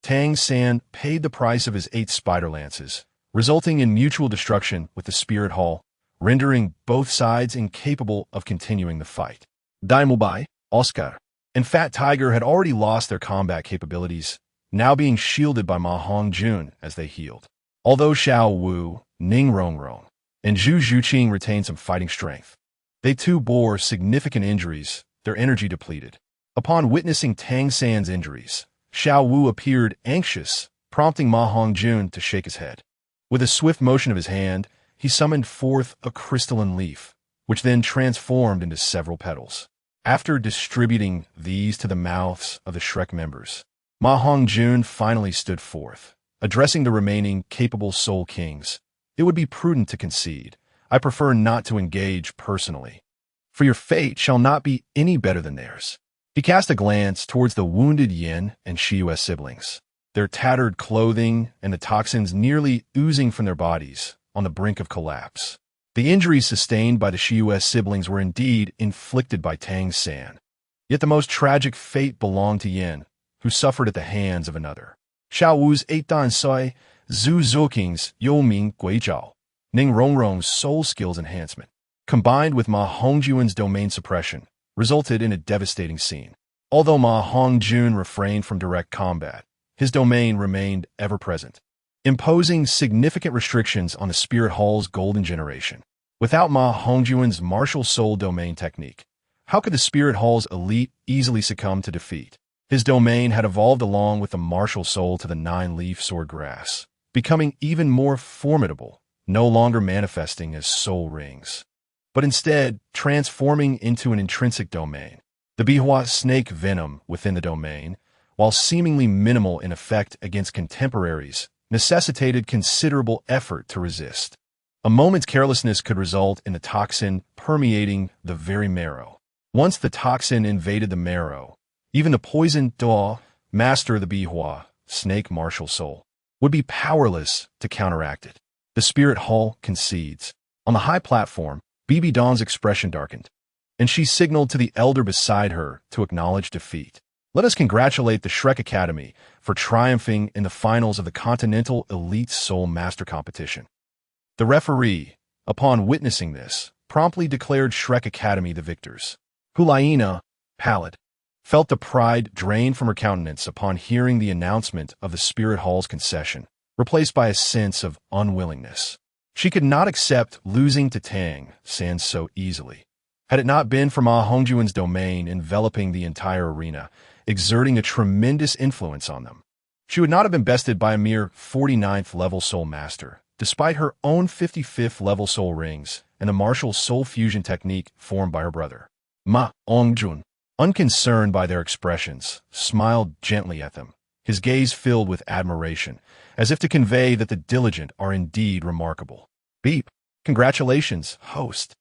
Speaker 1: Tang San paid the price of his 8 spider lances, resulting in mutual destruction with the Spirit Hall, rendering both sides incapable of continuing the fight. Daimubai, Oscar, and Fat Tiger had already lost their combat capabilities, now being shielded by Ma Hongjun as they healed. Although Xiao Wu, Ning Rongrong, and Zhu Zhuqing retained some fighting strength, they too bore significant injuries, their energy depleted. Upon witnessing Tang San's injuries, Xiao Wu appeared anxious, prompting Ma Hongjun to shake his head. With a swift motion of his hand, he summoned forth a crystalline leaf, which then transformed into several petals. After distributing these to the mouths of the Shrek members, Ma Hongjun finally stood forth, addressing the remaining capable Soul Kings. "It would be prudent to concede. I prefer not to engage personally, for your fate shall not be any better than theirs." He cast a glance towards the wounded Yin and Shiyue siblings, their tattered clothing and the toxins nearly oozing from their bodies, on the brink of collapse. The injuries sustained by the Shiyue siblings were indeed inflicted by Tang San. Yet the most tragic fate belonged to Yin, who suffered at the hands of another. Xiao Wu's 8 Dan Sui, Zhu Zhuqing's You Ming Gui Zhao, Ning Rongrong's soul skills enhancement, combined with Ma Hongjun's domain suppression, resulted in a devastating scene. Although Ma Hongjun refrained from direct combat, his domain remained ever present, imposing significant restrictions on the Spirit Hall's golden generation. Without Ma Hongjun's martial soul domain technique, how could the Spirit Hall's elite easily succumb to defeat? His domain had evolved along with the martial soul to the 9-leaf swordgrass, becoming even more formidable, no longer manifesting as soul rings, but instead transforming into an intrinsic domain. The Bihua snake venom within the domain, while seemingly minimal in effect against contemporaries, necessitated considerable effort to resist. A moment's carelessness could result in the toxin permeating the very marrow. Once the toxin invaded the marrow, even the poisoned Duo, master of the Bihua, snake martial soul, would be powerless to counteract it. The Spirit Hall concedes. On the high platform, Bibi Dawn's expression darkened, and she signaled to the elder beside her to acknowledge defeat. Let us congratulate the Shrek Academy for triumphing in the finals of the Continental Elite Soul Master Competition. The referee, upon witnessing this, promptly declared Shrek Academy the victors. Hulaina, pallid, felt the pride drain from her countenance upon hearing the announcement of the Spirit Hall's concession, replaced by a sense of unwillingness. She could not accept losing to Tang San so easily. Had it not been for Ma Hongjun's domain enveloping the entire arena, exerting a tremendous influence on them, She would not have been bested by a mere 49th level Soul Master, despite her own 55th level Soul Rings and the martial Soul Fusion technique formed by her brother. Hongjun, unconcerned by their expressions, smiled gently at them, his gaze filled with admiration, as if to convey that the diligent are indeed remarkable. Beep. Congratulations, host,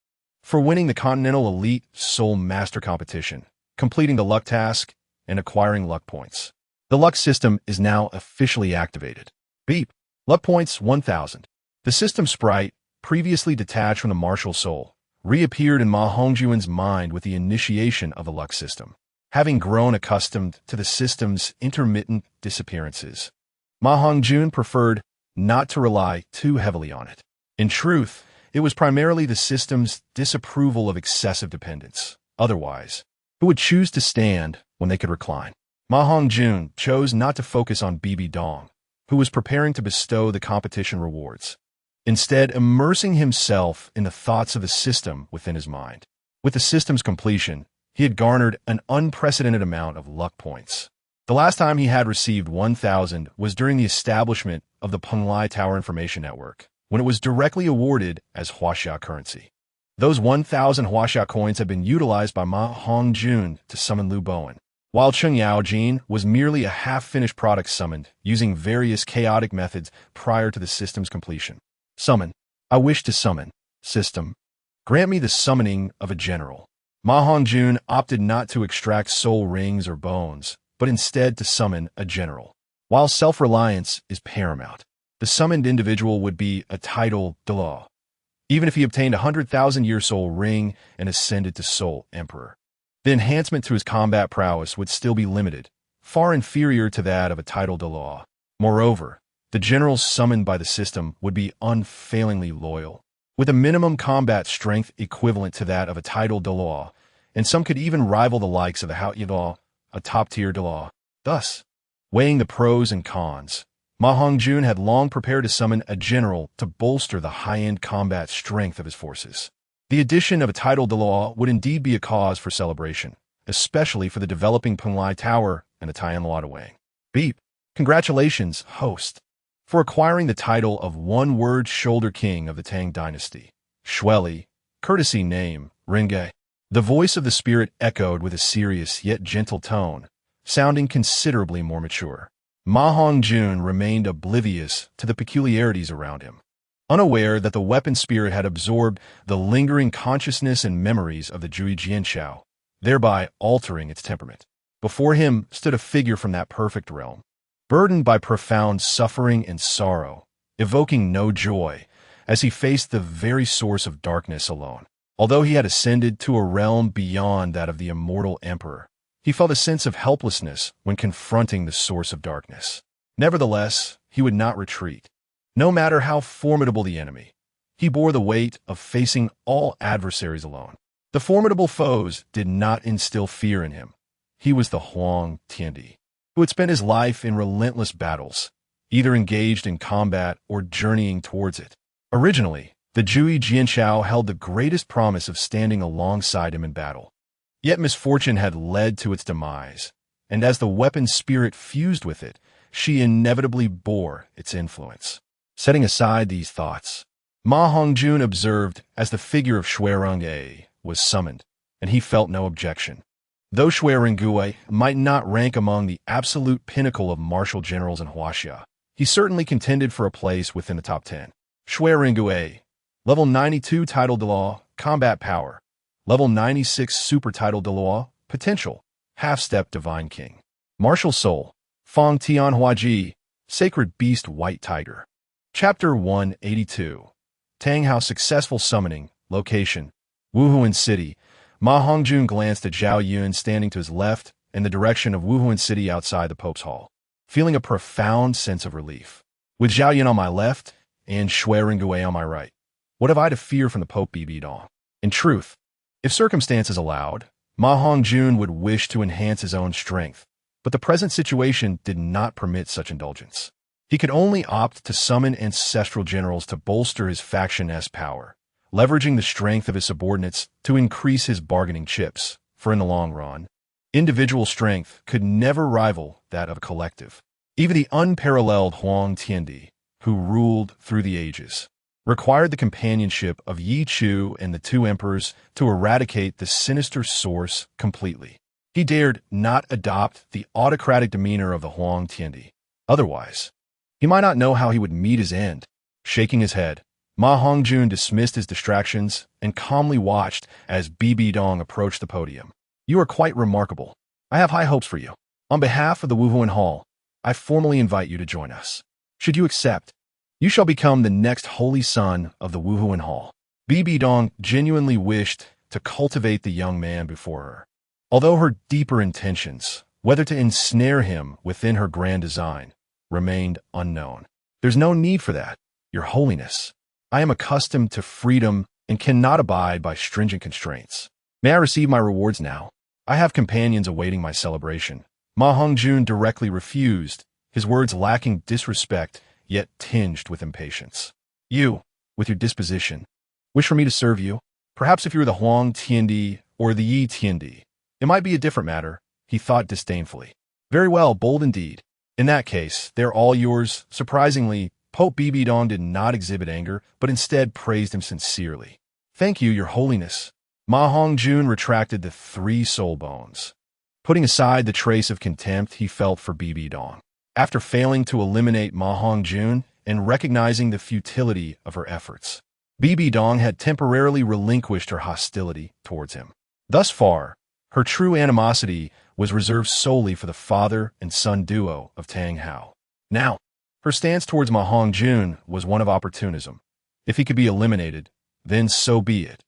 Speaker 1: for winning the Continental Elite Soul Master Competition, completing the luck task, and acquiring luck points. The luck system is now officially activated. Beep. Luck points 1,000. The system sprite, previously detached from the martial soul, reappeared in Ma Hongjun's mind with the initiation of the luck system. Having grown accustomed to the system's intermittent disappearances, Ma Hongjun preferred not to rely too heavily on it. In truth, it was primarily the system's disapproval of excessive dependence. Otherwise, who would choose to stand when they could recline? Ma Hongjun chose not to focus on Bibi Dong, who was preparing to bestow the competition rewards, instead immersing himself in the thoughts of the system within his mind. With the system's completion, he had garnered an unprecedented amount of luck points. The last time he had received 1,000 was during the establishment of the Penglai Tower Information Network, when it was directly awarded as Huaxia currency. Those 1,000 Huaxia coins had been utilized by Ma Hongjun to summon Lu Bowen, while Cheng Yaojin was merely a half-finished product summoned using various chaotic methods prior to the system's completion. Summon. I wish to summon. System. Grant me the summoning of a general. Ma Hongjun opted not to extract soul rings or bones, but instead to summon a general. While self-reliance is paramount, the summoned individual would be a title Douluo, even if he obtained a 100,000-year soul ring and ascended to Soul Emperor. The enhancement to his combat prowess would still be limited, far inferior to that of a title Douluo. Moreover, the generals summoned by the system would be unfailingly loyal, with a minimum combat strength equivalent to that of a title Douluo, and some could even rival the likes of the Haoyidao, a top-tier Douluo. Thus, weighing the pros and cons, Ma Hongjun had long prepared to summon a general to bolster the high-end combat strength of his forces. The addition of a title Douluo would indeed be a cause for celebration, especially for the developing Penglai Tower and the Tianluo Wang. Beep. Congratulations, host, for acquiring the title of one-word shoulder king of the Tang dynasty. Shueli, courtesy name, Renge. The voice of the spirit echoed with a serious yet gentle tone, sounding considerably more mature. Ma Hongjun remained oblivious to the peculiarities around him, unaware that the weapon spirit had absorbed the lingering consciousness and memories of the Jui Jianshao, thereby altering its temperament. Before him stood a figure from that perfect realm, burdened by profound suffering and sorrow, evoking no joy, as he faced the very source of darkness alone. Although he had ascended to a realm beyond that of the immortal emperor, he felt a sense of helplessness when confronting the source of darkness. Nevertheless, he would not retreat. No matter how formidable the enemy, he bore the weight of facing all adversaries alone. The formidable foes did not instill fear in him. He was the Huang Tiandi, who had spent his life in relentless battles, either engaged in combat or journeying towards it. Originally, the Jui Jianshao held the greatest promise of standing alongside him in battle. Yet misfortune had led to its demise, and as the weapon spirit fused with it, she inevitably bore its influence. Setting aside these thoughts, Ma Hongjun observed as the figure of Shuerengui was summoned, and he felt no objection. Though Shuerengui might not rank among the absolute pinnacle of martial generals in Huaxia, he certainly contended for a place within the top 10. Shuerengui, level 92 title Douluo, combat power, level 96 super title Douluo, potential, half-step divine king. Martial soul, Feng Tian Huaji, sacred beast white tiger. Chapter 182. Tang Hao successful summoning, location, Wuhuan City. Ma Hongjun glanced at Zhao Yun standing to his left in the direction of Wuhuan City outside the Pope's Hall, feeling a profound sense of relief. With Zhao Yun on my left and Shuerengui on my right, what have I to fear from the Pope Bibi Dong? In truth, if circumstances allowed, Ma Hongjun would wish to enhance his own strength, but the present situation did not permit such indulgence. He could only opt to summon ancestral generals to bolster his faction-esque power, leveraging the strength of his subordinates to increase his bargaining chips, for in the long run, individual strength could never rival that of a collective. Even the unparalleled Huang Tiandi, who ruled through the ages, required the companionship of Yi Chu and the two emperors to eradicate the sinister source completely. He dared not adopt the autocratic demeanor of the Huang Tiandi. Otherwise, he might not know how he would meet his end. Shaking his head, Ma Hongjun dismissed his distractions and calmly watched as Bibi Dong approached the podium. You are quite remarkable. I have high hopes for you. On behalf of the Wuhuan Hall, I formally invite you to join us. Should you accept, you shall become the next holy son of the Wuhuan Hall. Bibi Dong genuinely wished to cultivate the young man before her. Although her deeper intentions, whether to ensnare him within her grand design, remained unknown. There's no need for that, Your Holiness. I am accustomed to freedom and cannot abide by stringent constraints. May I receive my rewards now? I have companions awaiting my celebration. Ma Hongjun directly refused, his words lacking disrespect, yet tinged with impatience. You, with your disposition, wish for me to serve you? Perhaps if you were the Huang Tiandi or the Yi Tiandi, it might be a different matter, he thought disdainfully. Very well, bold indeed. In that case, they're all yours. Surprisingly, Pope Bibi Dong did not exhibit anger, but instead praised him sincerely. Thank you, Your Holiness. Ma Hongjun retracted the 3 soul bones, putting aside the trace of contempt he felt for Bibi Dong. After failing to eliminate Ma Hongjun and recognizing the futility of her efforts, Bibi Dong had temporarily relinquished her hostility towards him. Thus far, her true animosity was reserved solely for the father and son duo of Tang Hao. Now, her stance towards Ma Hongjun was one of opportunism. If he could be eliminated, then so be it.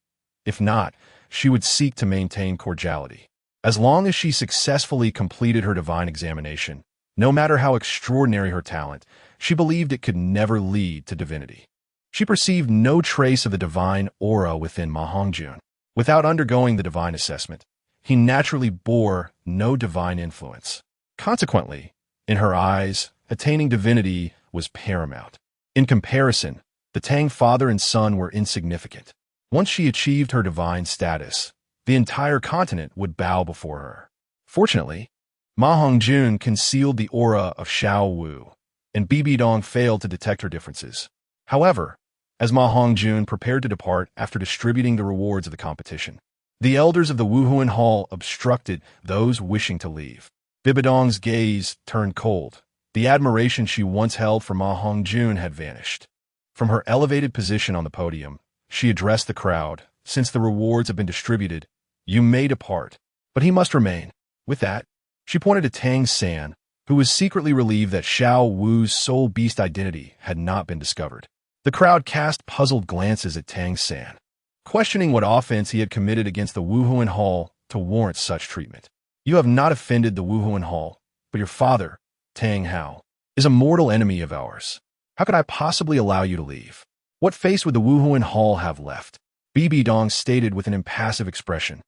Speaker 1: If not, she would seek to maintain cordiality. As long as she successfully completed her divine examination, no matter how extraordinary her talent, she believed it could never lead to divinity. She perceived no trace of the divine aura within Ma Hongjun. Without undergoing the divine assessment, he naturally bore no divine influence. Consequently, in her eyes, attaining divinity was paramount. In comparison, the Tang father and son were insignificant. Once she achieved her divine status, the entire continent would bow before her. Fortunately, Ma Hongjun concealed the aura of Xiao Wu, and Bibi Dong failed to detect her differences. However, as Ma Hongjun prepared to depart after distributing the rewards of the competition, the elders of the Wuhuan Hall obstructed those wishing to leave. Bibi Dong's gaze turned cold. The admiration she once held for Ma Hongjun had vanished. From her elevated position on the podium, she addressed the crowd. Since the rewards have been distributed, you may depart, but he must remain. With that, she pointed to Tang San, who was secretly relieved that Xiao Wu's soul beast identity had not been discovered. The crowd cast puzzled glances at Tang San, questioning what offense he had committed against the Wuhuan Hall to warrant such treatment. You have not offended the Wuhuan Hall, but your father, Tang Hao, is a mortal enemy of ours. How could I possibly allow you to leave? What face would the Wuhuan Hall have left? Bibi Dong stated with an impassive expression.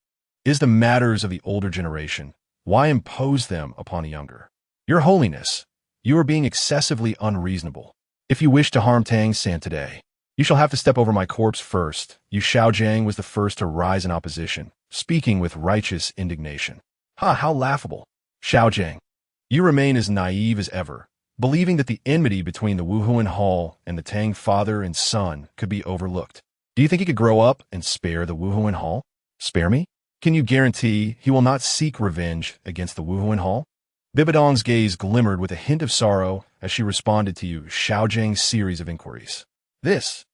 Speaker 1: Is the matters of the older generation. Why impose them upon the younger? Your Holiness, you are being excessively unreasonable. If you wish to harm Tang San today, you shall have to step over my corpse first. Yu Xiaojiang was the first to rise in opposition, speaking with righteous indignation. Ha, how laughable. Xiaojiang, you remain as naive as ever, believing that the enmity between the Wuhuan Hall and the Tang father and son could be overlooked. Do you think he could grow up and spare the Wuhuan Hall? Spare me? Can you guarantee he will not seek revenge against the Wuhuan Hall? Bibi Dong's gaze glimmered with a hint of sorrow as she responded to Yu Xiaojiang's series of inquiries. This,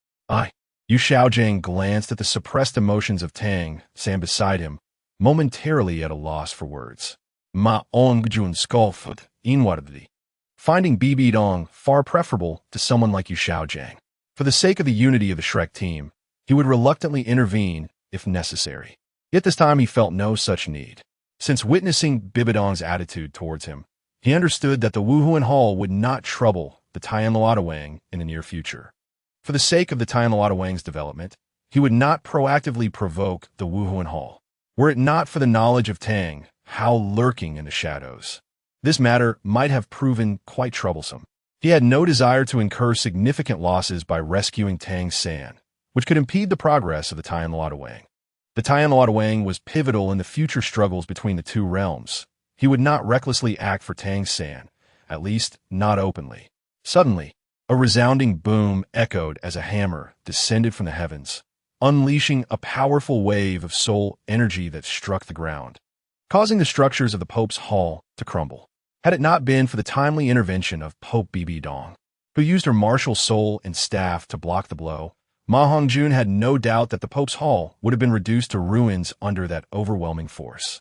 Speaker 1: Yu Xiaojiang glanced at the suppressed emotions of Tang San beside him, momentarily at a loss for words. Ma Hongjun scoffed inwardly, finding Bibi Dong far preferable to someone like Yu Xiaojiang. For the sake of the unity of the Shrek team, he would reluctantly intervene if necessary. Yet this time he felt no such need. Since witnessing Bibi Dong's attitude towards him, he understood that the Wuhuan Hall would not trouble the Tianluotuang in the near future. For the sake of the Tianluotuang's development, he would not proactively provoke the Wuhuan Hall. Were it not for the knowledge of Tang Hao lurking in the shadows, this matter might have proven quite troublesome. He had no desire to incur significant losses by rescuing Tang San, which could impede the progress of the Tianluotuang. The Tianluotuang was pivotal in the future struggles between the two realms. He would not recklessly act for Tang San, at least not openly. Suddenly, a resounding boom echoed as a hammer descended from the heavens, unleashing a powerful wave of soul energy that struck the ground, causing the structures of the Pope's hall to crumble. Had it not been for the timely intervention of Pope Bibi Dong, who used her martial soul and staff to block the blow, Ma Hongjun had no doubt that the Pope's hall would have been reduced to ruins under that overwhelming force.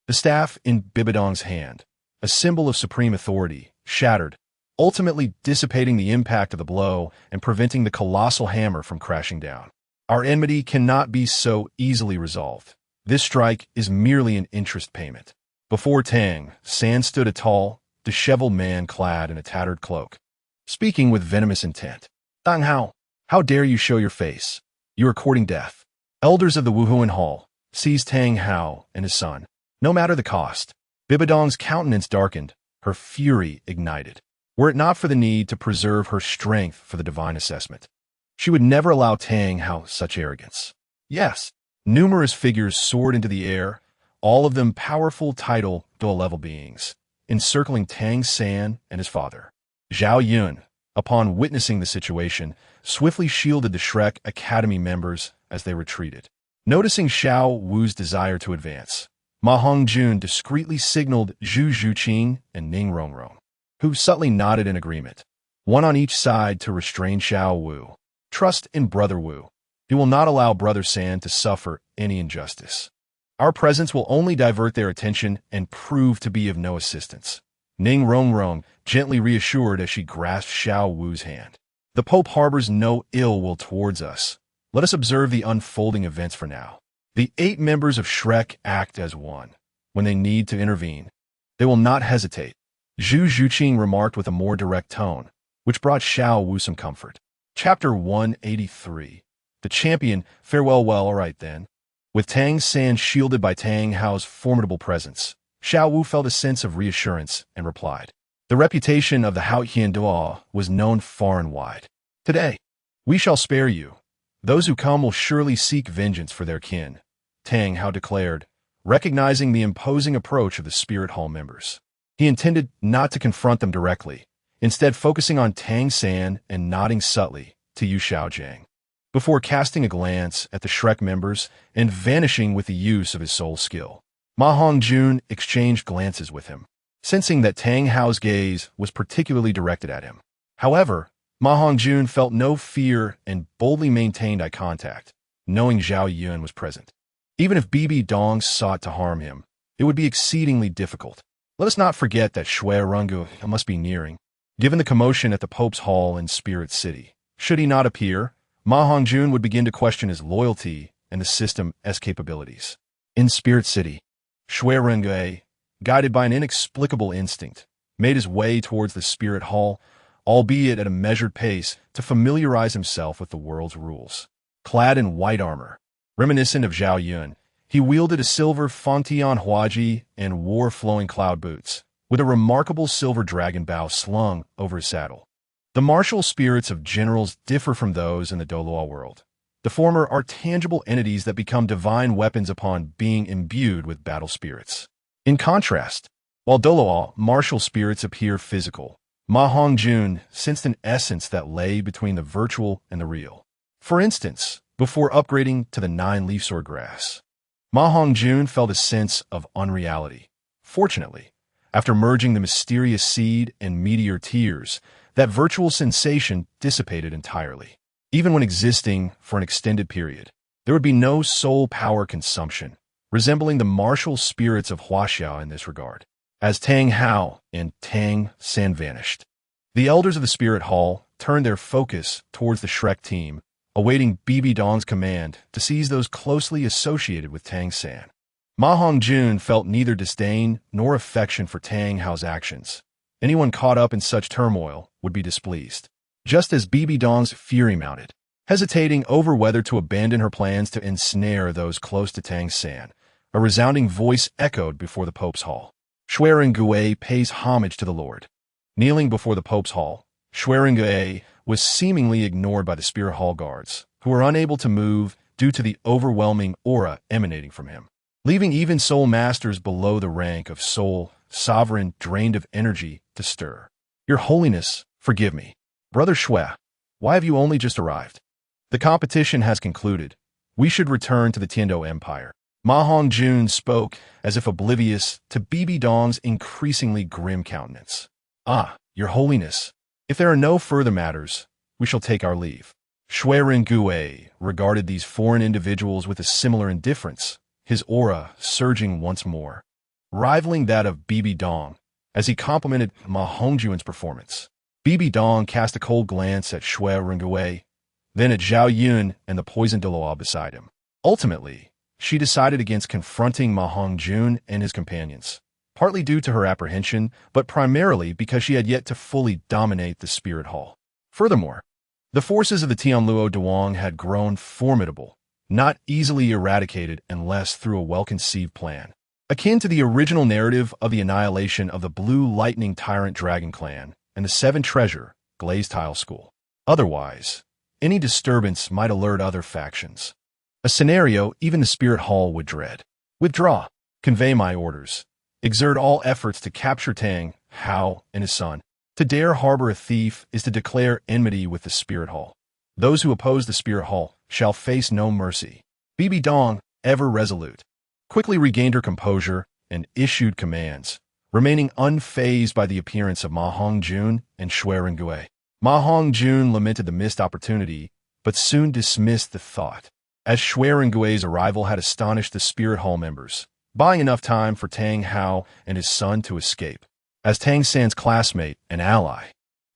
Speaker 1: The staff in Bibidong's hand, a symbol of supreme authority, shattered, ultimately dissipating the impact of the blow and preventing the colossal hammer from crashing down. Our enmity cannot be so easily resolved. This strike is merely an interest payment. Before Tang, San stood a tall, disheveled man clad in a tattered cloak, speaking with venomous intent. Dang Hao, how dare you show your face? You are courting death. Elders of the Wuhuan Hall seized Tang Hao and his son, no matter the cost. Bibidong's countenance darkened, her fury ignited. Were it not for the need to preserve her strength for the divine assessment, she would never allow Tang Hao such arrogance. Yes, numerous figures soared into the air, all of them powerful title Douluo-level beings, encircling Tang San and his father. Zhao Yun, upon witnessing the situation, swiftly shielded the Shrek Academy members as they retreated. Noticing Xiao Wu's desire to advance, Ma Hongjun discreetly signaled Zhu Zhuqing and Ning Rongrong, who subtly nodded in agreement, one on each side to restrain Xiao Wu. Trust in Brother Wu. He will not allow Brother San to suffer any injustice. Our presence will only divert their attention and prove to be of no assistance. Ning Rongrong gently reassured as she grasped Xiao Wu's hand. The Pope harbors no ill will towards us. Let us observe the unfolding events for now. The 8 members of Shrek act as one. When they need to intervene, they will not hesitate. Zhu Zhuqing remarked with a more direct tone, which brought Xiao Wu some comfort. Chapter 183. The champion, farewell. Well, all right then. With Tang San shielded by Tang Hao's formidable presence, Xiao Wu felt a sense of reassurance and replied. The reputation of the Haotian Duo was known far and wide. Today, we shall spare you. Those who come will surely seek vengeance for their kin, Tang Hao declared, recognizing the imposing approach of the Spirit Hall members. He intended not to confront them directly, instead focusing on Tang San and nodding subtly to Yu Xiaojiang, before casting a glance at the Shrek members and vanishing with the use of his soul skill. Ma Hongjun exchanged glances with him, sensing that Tang Hao's gaze was particularly directed at him. However, Ma Hongjun felt no fear and boldly maintained eye contact, knowing Zhao Yun was present. Even if Bibi Dong sought to harm him, it would be exceedingly difficult. Let us not forget that Shui Rungu must be nearing. Given the commotion at the Pope's Hall in Spirit City, should he not appear, Ma Hongjun would begin to question his loyalty and the system's capabilities. In Spirit City, Shui Rungu, guided by an inexplicable instinct, made his way towards the Spirit Hall, albeit at a measured pace, to familiarize himself with the world's rules. Clad in white armor, reminiscent of Zhao Yun, he wielded a silver Fontian Huaji and wore flowing cloud boots, with a remarkable silver dragon bow slung over his saddle. The martial spirits of generals differ from those in the Douluo world. The former are tangible entities that become divine weapons upon being imbued with battle spirits. In contrast, while Douluo martial spirits appear physical, Ma Hongjun sensed an essence that lay between the virtual and the real. For instance, before upgrading to the 9-leaf swordgrass, Ma Hongjun felt a sense of unreality. Fortunately, after merging the mysterious seed and meteor tears, that virtual sensation dissipated entirely. Even when existing for an extended period, there would be no soul power consumption, resembling the martial spirits of Huaxiao in this regard. As Tang Hao and Tang San vanished, the elders of the Spirit Hall turned their focus towards the Shrek team, awaiting Bibi Dong's command to seize those closely associated with Tang San. Ma Hongjun felt neither disdain nor affection for Tang Hao's actions. Anyone caught up in such turmoil would be displeased. Just as Bibi Dong's fury mounted, hesitating over whether to abandon her plans to ensnare those close to Tang San, a resounding voice echoed before the Pope's Hall. Shuirengue pays homage to the Lord. Kneeling before the Pope's Hall, Shuirengue was seemingly ignored by the Spirit Hall guards, who were unable to move due to the overwhelming aura emanating from him, leaving even soul masters below the rank of soul sovereign drained of energy to stir. Your Holiness, forgive me. Brother Shui, why have you only just arrived? The competition has concluded. We should return to the Tiando Empire. Ma Hongjun spoke as if oblivious to Bibi Dong's increasingly grim countenance. Ah, Your Holiness, if there are no further matters, we shall take our leave. Shui Ringue regarded these foreign individuals with a similar indifference, his aura surging once more, rivaling that of Bibi Dong, as he complimented Ma Hongjun's performance. Bibi Dong cast a cold glance at Shui Ringue, then at Zhao Yun and the poisoned Douluo beside him. Ultimately, she decided against confronting Ma Hongjun and his companions, partly due to her apprehension, but primarily because she had yet to fully dominate the Spirit Hall. Furthermore, the forces of the Tianluo Duong had grown formidable, not easily eradicated unless through a well-conceived plan, akin to the original narrative of the annihilation of the Blue Lightning Tyrant Dragon Clan and the Seven Treasure Glazed Tile School. Otherwise, any disturbance might alert other factions. A scenario even the Spirit Hall would dread. Withdraw. Convey my orders. Exert all efforts to capture Tang, Hao, and his son. To dare harbor a thief is to declare enmity with the Spirit Hall. Those who oppose the Spirit Hall shall face no mercy. Bibi Dong, ever resolute, quickly regained her composure and issued commands, remaining unfazed by the appearance of Ma Hongjun and Shui Ringue. Ma Hongjun lamented the missed opportunity, but soon dismissed the thought, as Shui Ringue's arrival had astonished the Spirit Hall members, buying enough time for Tang Hao and his son to escape. As Tang San's classmate and ally,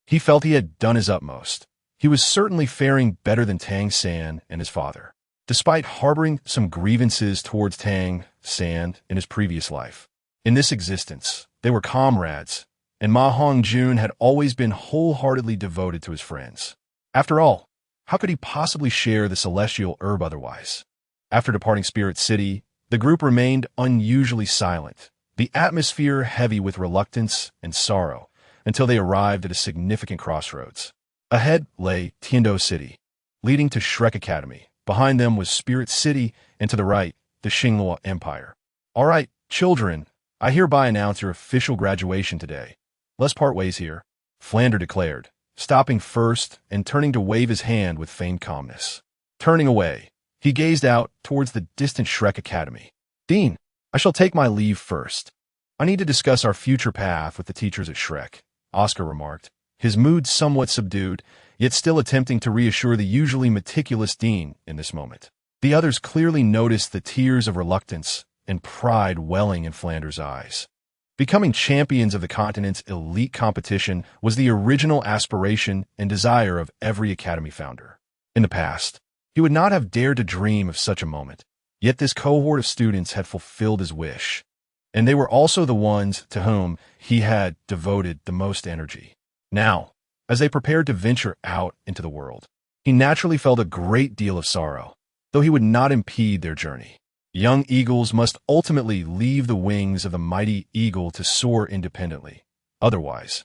Speaker 1: he felt he had done his utmost. He was certainly faring better than Tang San and his father, despite harboring some grievances towards Tang San in his previous life. In this existence, they were comrades, and Ma Hongjun had always been wholeheartedly devoted to his friends. After all, how could he possibly share the celestial herb otherwise? After departing Spirit City, the group remained unusually silent, the atmosphere heavy with reluctance and sorrow, until they arrived at a significant crossroads. Ahead lay Tiando City, leading to Shrek Academy. Behind them was Spirit City, and to the right, the Xingluo Empire. All right, children, I hereby announce your official graduation today. Let's part ways here, Flander declared, stopping first and turning to wave his hand with feigned calmness. Turning away, he gazed out towards the distant Shrek Academy. Dean, I shall take my leave first. I need to discuss our future path with the teachers at Shrek, Oscar remarked, his mood somewhat subdued, yet still attempting to reassure the usually meticulous Dean in this moment. The others clearly noticed the tears of reluctance and pride welling in Flanders' eyes. Becoming champions of the continent's elite competition was the original aspiration and desire of every academy founder. In the past, he would not have dared to dream of such a moment. Yet this cohort of students had fulfilled his wish, and they were also the ones to whom he had devoted the most energy. Now, as they prepared to venture out into the world, he naturally felt a great deal of sorrow, though he would not impede their journey. Young eagles must ultimately leave the wings of the mighty eagle to soar independently. Otherwise,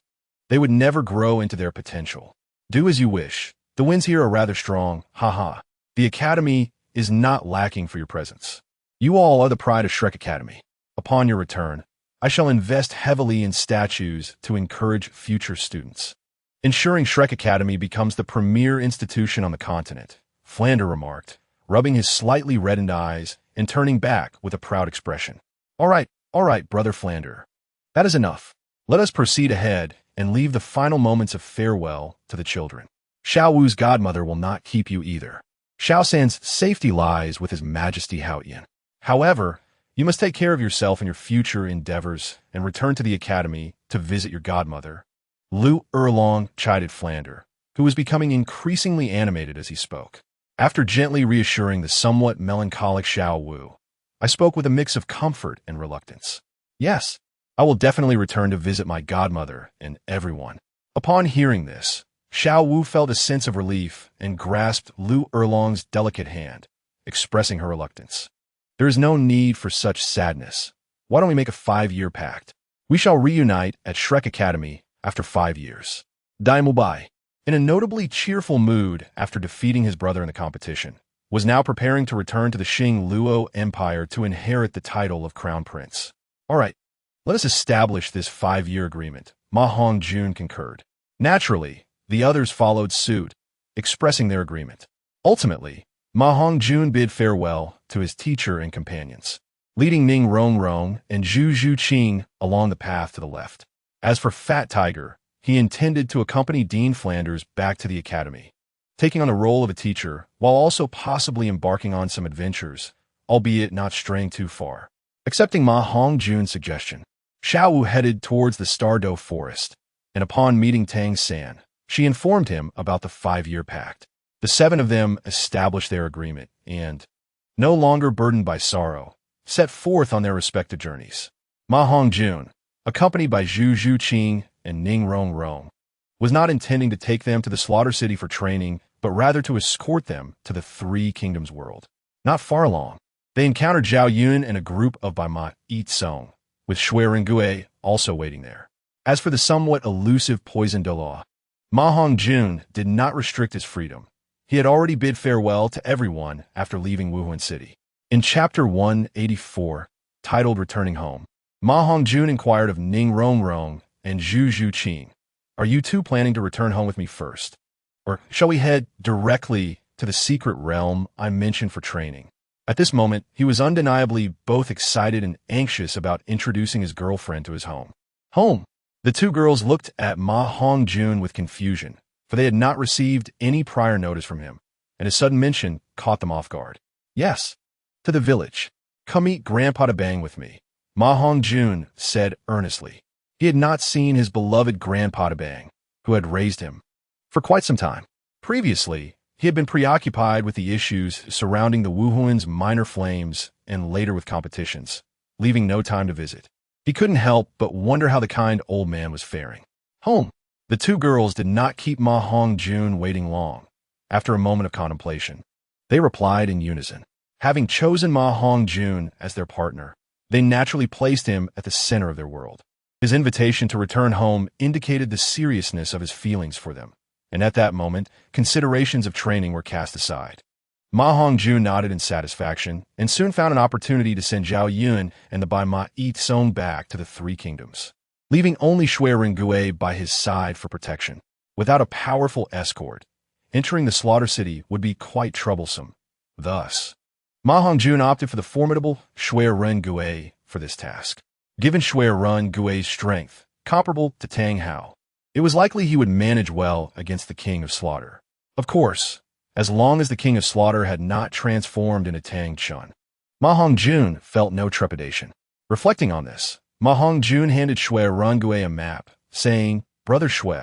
Speaker 1: they would never grow into their potential. Do as you wish. The winds here are rather strong, haha. The academy is not lacking for your presence. You all are the pride of Shrek Academy. Upon your return, I shall invest heavily in statues to encourage future students, ensuring Shrek Academy becomes the premier institution on the continent, Flander remarked, rubbing his slightly reddened eyes and turning back with a proud expression. All right, Brother Flander. That is enough. Let us proceed ahead and leave the final moments of farewell to the children. Xiao Wu's godmother will not keep you either. Xiao San's safety lies with His Majesty Haoyan. However, you must take care of yourself and your future endeavors and return to the academy to visit your godmother. Lu Erlong chided Flander, who was becoming increasingly animated as he spoke. After gently reassuring the somewhat melancholic Xiao Wu, I spoke with a mix of comfort and reluctance. Yes, I will definitely return to visit my godmother and everyone. Upon hearing this, Xiao Wu felt a sense of relief and grasped Lu Erlong's delicate hand, expressing her reluctance. There is no need for such sadness. Why don't we make a 5-year pact? We shall reunite at Shrek Academy after 5 years. Dai Mubai, in a notably cheerful mood after defeating his brother in the competition, was now preparing to return to the Xingluo Empire to inherit the title of Crown Prince. All right, Let us establish this 5-year agreement. Ma Hongjun concurred. Naturally, the others followed suit, expressing their agreement. Ultimately, Ma Hongjun bid farewell to his teacher and companions, leading Ning Rongrong and Zhu Zhuqing along the path to the left. As for Fat Tiger, he intended to accompany Dean Flanders back to the academy, taking on the role of a teacher while also possibly embarking on some adventures, albeit not straying too far. Accepting Ma Hongjun's suggestion, Xiao headed towards the Stardow forest, and upon meeting Tang San, she informed him about the 5-year pact. The 7 of them established their agreement and, no longer burdened by sorrow, set forth on their respective journeys. Ma Hongjun, accompanied by Zhu Zhuqing and Ning Rongrong, was not intending to take them to the Slaughter City for training, but rather to escort them to the Three Kingdoms world. Not far along, they encountered Zhao Yun and a group of Baimat Yi Song, with Shui Rengue also waiting there. As for the somewhat elusive Poison Douluo, Ma Hongjun did not restrict his freedom. He had already bid farewell to everyone after leaving Wuhan City. In Chapter 184, titled Returning Home, Ma Hongjun inquired of Ning Rongrong and Zhu Zhuqing, "Are you two planning to return home with me first? Or shall we head directly to the secret realm I mentioned for training?" At this moment, he was undeniably both excited and anxious about introducing his girlfriend to his home. Home! The two girls looked at Ma Hongjun with confusion, for they had not received any prior notice from him, and his sudden mention caught them off guard. "Yes, to the village. Come eat Grandpa to Bang with me," Ma Hongjun said earnestly. He had not seen his beloved Grandpa to Bang, who had raised him, for quite some time. Previously, he had been preoccupied with the issues surrounding the Wuhuan's minor flames and later with competitions, leaving no time to visit. He couldn't help but wonder how the kind old man was faring. Home! The two girls did not keep Ma Hongjun waiting long. After a moment of contemplation, they replied in unison. Having chosen Ma Hongjun as their partner, they naturally placed him at the center of their world. His invitation to return home indicated the seriousness of his feelings for them, and at that moment, considerations of training were cast aside. Ma Hongjun nodded in satisfaction and soon found an opportunity to send Zhao Yun and the Baimat Yi Song back to the Three Kingdoms, leaving only Shui Rengue by his side for protection. Without a powerful escort, entering the Slaughter City would be quite troublesome. Thus, Ma Hongjun opted for the formidable Shui Rengue for this task. Given Shui Rengue's strength, comparable to Tang Hao, it was likely he would manage well against the King of Slaughter. Of course, as long as the King of Slaughter had not transformed into Tang Chun. Ma Hongjun felt no trepidation. Reflecting on this, Ma Hongjun handed Shui Rengue a map, saying, "Brother Shui,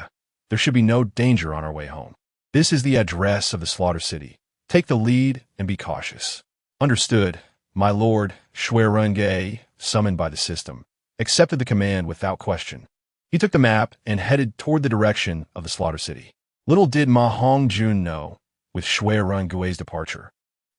Speaker 1: there should be no danger on our way home. This is the address of the Slaughter City. Take the lead and be cautious." "Understood, my lord." Shui Rengue, summoned by the system, accepted the command without question. He took the map and headed toward the direction of the Slaughter City. Little did Ma Hongjun know, with Shui Rengue's departure,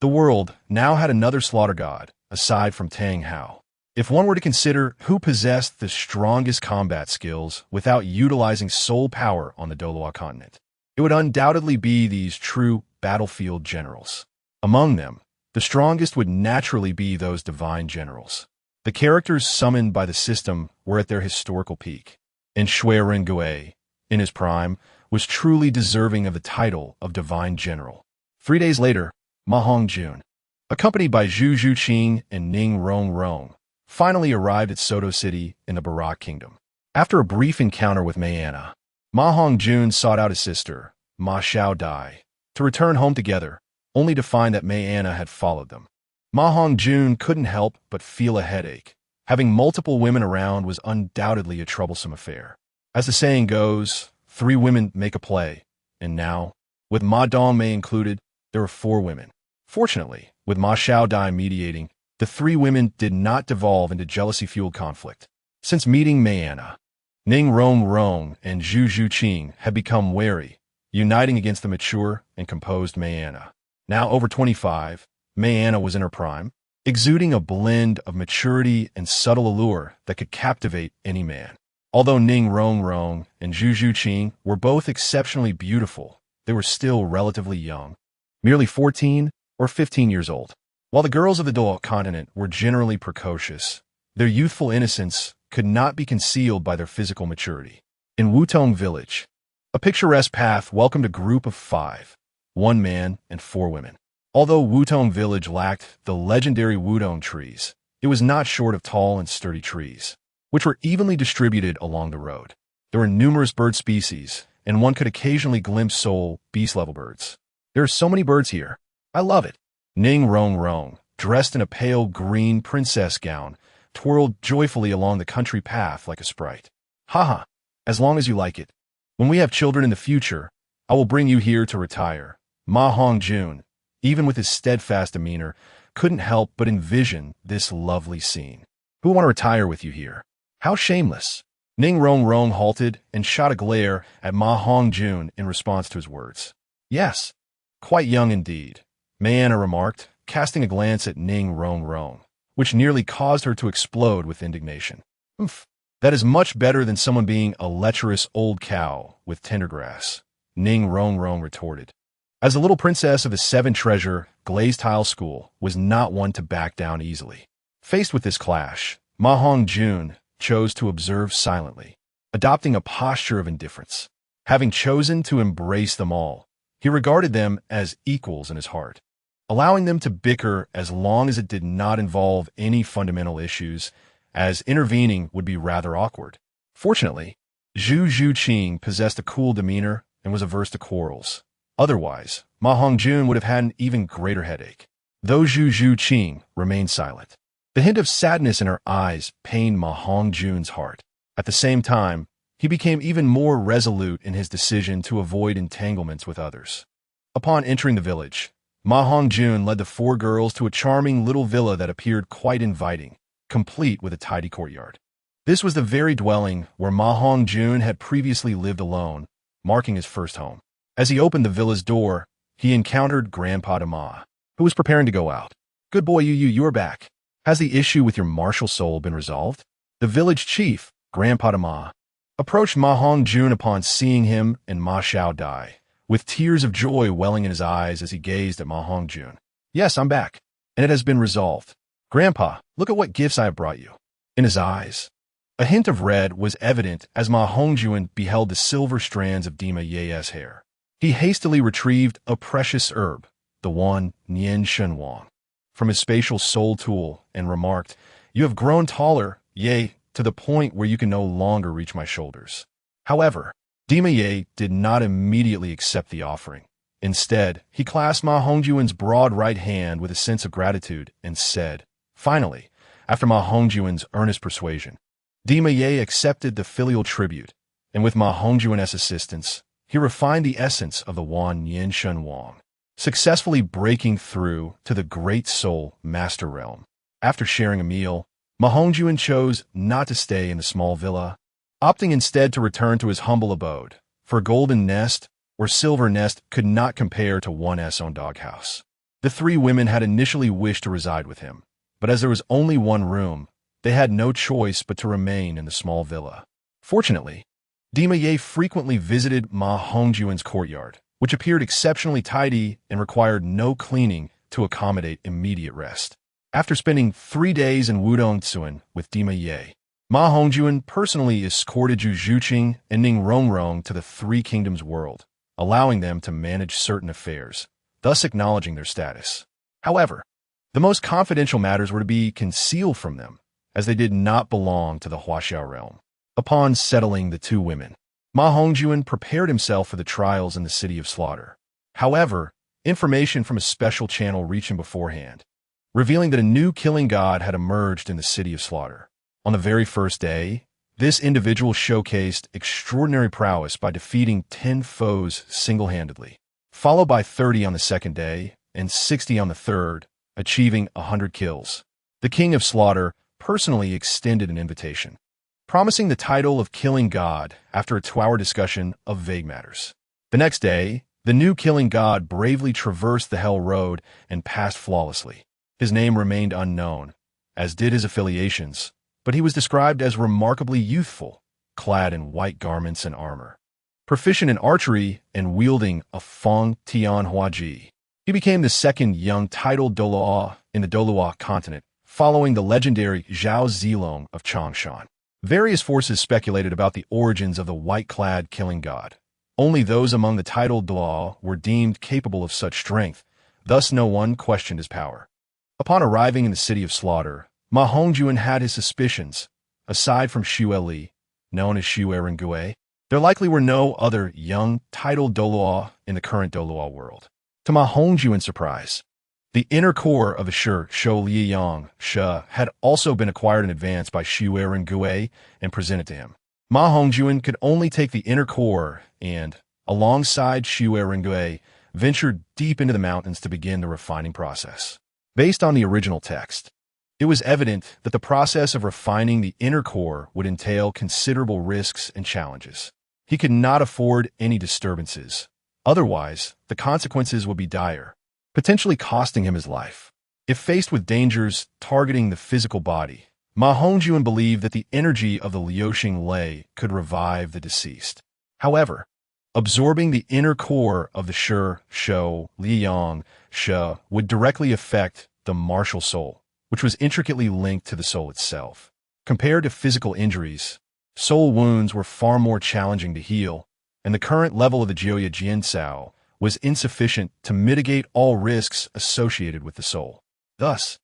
Speaker 1: the world now had another slaughter god, aside from Tang Hao. If one were to consider who possessed the strongest combat skills without utilizing soul power on the Douluo continent, it would undoubtedly be these true battlefield generals. Among them, the strongest would naturally be those divine generals. The characters summoned by the system were at their historical peak, and Shui Rengue, in his prime, was truly deserving of the title of Divine General. 3 days later, Ma Hongjun, accompanied by Zhu Zhuqing and Ning Rongrong, finally arrived at Soto City in the Barak Kingdom. After a brief encounter with Mayana, Ma Hongjun sought out his sister, Ma Xiao Dai, to return home together, only to find that Mayana had followed them. Ma Hongjun couldn't help but feel a headache. Having multiple women around was undoubtedly a troublesome affair. As the saying goes, 3 women make a play, and now, with Ma Dongmei included, there were 4 women. Fortunately, with Ma Xiao Dai mediating, the 3 women did not devolve into jealousy-fueled conflict. Since meeting Mayana, Ning Rongrong and Zhu Zhuqing had become wary, uniting against the mature and composed Mayana. Now over 25, Mayana was in her prime, exuding a blend of maturity and subtle allure that could captivate any man. Although Ning Rongrong and Zhu Zhuqing were both exceptionally beautiful, they were still relatively young, merely 14 or 15 years old. While the girls of the Douluo continent were generally precocious, their youthful innocence could not be concealed by their physical maturity. In Wutong Village, a picturesque path welcomed a group of 5, 1 man and 4 women. Although Wutong Village lacked the legendary Wudong trees, it was not short of tall and sturdy trees, which were evenly distributed along the road. There were numerous bird species, and one could occasionally glimpse sole, beast-level birds. There are so many birds here. I love it. Ning Rong Rong, dressed in a pale green princess gown, twirled joyfully along the country path like a sprite. Haha, as long as you like it. When we have children in the future, I will bring you here to retire. Ma Hongjun, even with his steadfast demeanor, couldn't help but envision this lovely scene. Who want to retire with you here? How shameless. Ning Rong Rong halted and shot a glare at Ma Hongjun in response to his words. Yes, quite young indeed, Mayana remarked, casting a glance at Ning Rong Rong, which nearly caused her to explode with indignation. Oof, that is much better than someone being a lecherous old cow with tender grass, Ning Rong Rong retorted. As the little princess of the 7-treasure glazed tile school was not one to back down easily. Faced with this clash, Ma Hongjun chose to observe silently, adopting a posture of indifference. Having chosen to embrace them all, he regarded them as equals in his heart, allowing them to bicker as long as it did not involve any fundamental issues, as intervening would be rather awkward. Fortunately, Zhu Zhuqing possessed a cool demeanor and was averse to quarrels. Otherwise, Ma Hongjun would have had an even greater headache. Though Zhu Zhuqing remained silent, the hint of sadness in her eyes pained Ma Hongjun's heart. At the same time, he became even more resolute in his decision to avoid entanglements with others. Upon entering the village, Ma Hongjun led the 4 girls to a charming little villa that appeared quite inviting, complete with a tidy courtyard. This was the very dwelling where Ma Hongjun had previously lived alone, marking his first home. As he opened the villa's door, he encountered Grandpa Ma, who was preparing to go out. Good boy, you're back. Has the issue with your martial soul been resolved? The village chief, Grandpa Ma, approached Ma Hongjun upon seeing him and Ma Xiao Dai, with tears of joy welling in his eyes as he gazed at Ma Hongjun. Yes, I'm back, and it has been resolved. Grandpa, look at what gifts I have brought you. In his eyes, a hint of red was evident as Ma Hongjun beheld the silver strands of Dima Ye's hair. He hastily retrieved a precious herb, the one Nian Shen Wang, from his spatial soul tool and remarked, You have grown taller, Ye, to the point where you can no longer reach my shoulders. However, Dima Ye did not immediately accept the offering. Instead, he clasped Ma Hongjun's broad right hand with a sense of gratitude and said, Finally, after Ma Hongjun's earnest persuasion, Dima Ye accepted the filial tribute, and with Ma Hongjun's assistance, he refined the essence of the Wan Yin Shen Wang, successfully breaking through to the Great Soul Master Realm. After sharing a meal, Ma Hongjun chose not to stay in the small villa, opting instead to return to his humble abode, for a golden nest or silver nest could not compare to one's own doghouse. The 3 women had initially wished to reside with him, but as there was only one room, they had no choice but to remain in the small villa. Fortunately, Dima Ye frequently visited Ma Hongjun's courtyard, which appeared exceptionally tidy and required no cleaning to accommodate immediate rest. After spending 3 days in Wudong with Dima Ye, Ma Hongjun personally escorted Zhu Zhuqing and Ning Rong Rong to the 3 Kingdoms world, allowing them to manage certain affairs, thus acknowledging their status. However, the most confidential matters were to be concealed from them, as they did not belong to the Huaxiao realm. Upon settling the 2 women, Ma Hongjun prepared himself for the trials in the City of Slaughter. However, information from a special channel reached him beforehand, revealing that a new killing god had emerged in the City of Slaughter. On the very first day, this individual showcased extraordinary prowess by defeating 10 foes single-handedly, followed by 30 on the second day and 60 on the third, achieving 100 kills. The King of Slaughter personally extended an invitation, promising the title of Killing God after a 2-hour discussion of vague matters. The next day, the new Killing God bravely traversed the Hell Road and passed flawlessly. His name remained unknown, as did his affiliations, but he was described as remarkably youthful, clad in white garments and armor, proficient in archery and wielding a Feng Tian Huaji. He became the 2nd young titled Douluo in the Douluo continent, following the legendary Zhao Zilong of Changshan. Various forces speculated about the origins of the white-clad killing god. Only those among the titled Douluo were deemed capable of such strength, thus no one questioned his power. Upon arriving in the city of slaughter, Ma Hongjun had his suspicions. Aside from Xue Li, known as Xue Rengue, there likely were no other young, titled Douluo in the current Douluo world. To Ma Hongjun's surprise, the inner core of the Shou Liang She had also been acquired in advance by Xue Rengue and presented to him. Ma Hongjun could only take the inner core and, alongside Xue Rengue, ventured deep into the mountains to begin the refining process. Based on the original text, it was evident that the process of refining the inner core would entail considerable risks and challenges. He could not afford any disturbances. Otherwise, the consequences would be dire, potentially costing him his life. If faced with dangers targeting the physical body, Ma Hongjun believed that the energy of the Liuxing Lei could revive the deceased. However, absorbing the inner core of the Shou Liang She would directly affect the martial soul, which was intricately linked to the soul itself. Compared to physical injuries, soul wounds were far more challenging to heal, and the current level of the Jioya Jiansao was insufficient to mitigate all risks associated with the soul. Thus,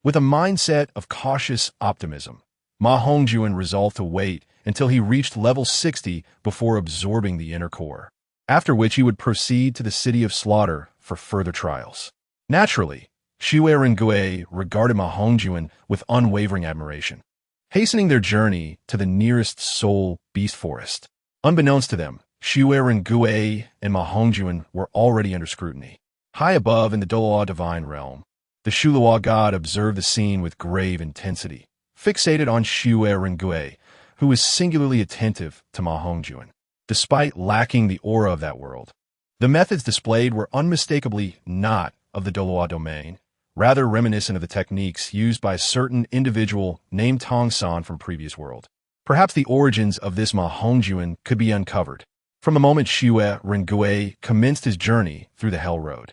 Speaker 1: with a mindset of cautious optimism, Ma Hongjun resolved to wait until he reached level 60 before absorbing the inner core, after which he would proceed to the city of slaughter for further trials. Naturally, Xue Rengue regarded Ma Hongjun with unwavering admiration, hastening their journey to the nearest soul beast forest. Unbeknownst to them, Xue Rengue and Ma Hongjun were already under scrutiny. High above in the Douluo divine realm, the Shuluo god observed the scene with grave intensity, fixated on Xue Rengue, who was singularly attentive to Ma Hongjun. Despite lacking the aura of that world, the methods displayed were unmistakably not of the Douluo domain, rather reminiscent of the techniques used by a certain individual named Tongsan from previous world. Perhaps the origins of this Ma Hongjun could be uncovered from the moment Xue Rengue commenced his journey through the Hell Road.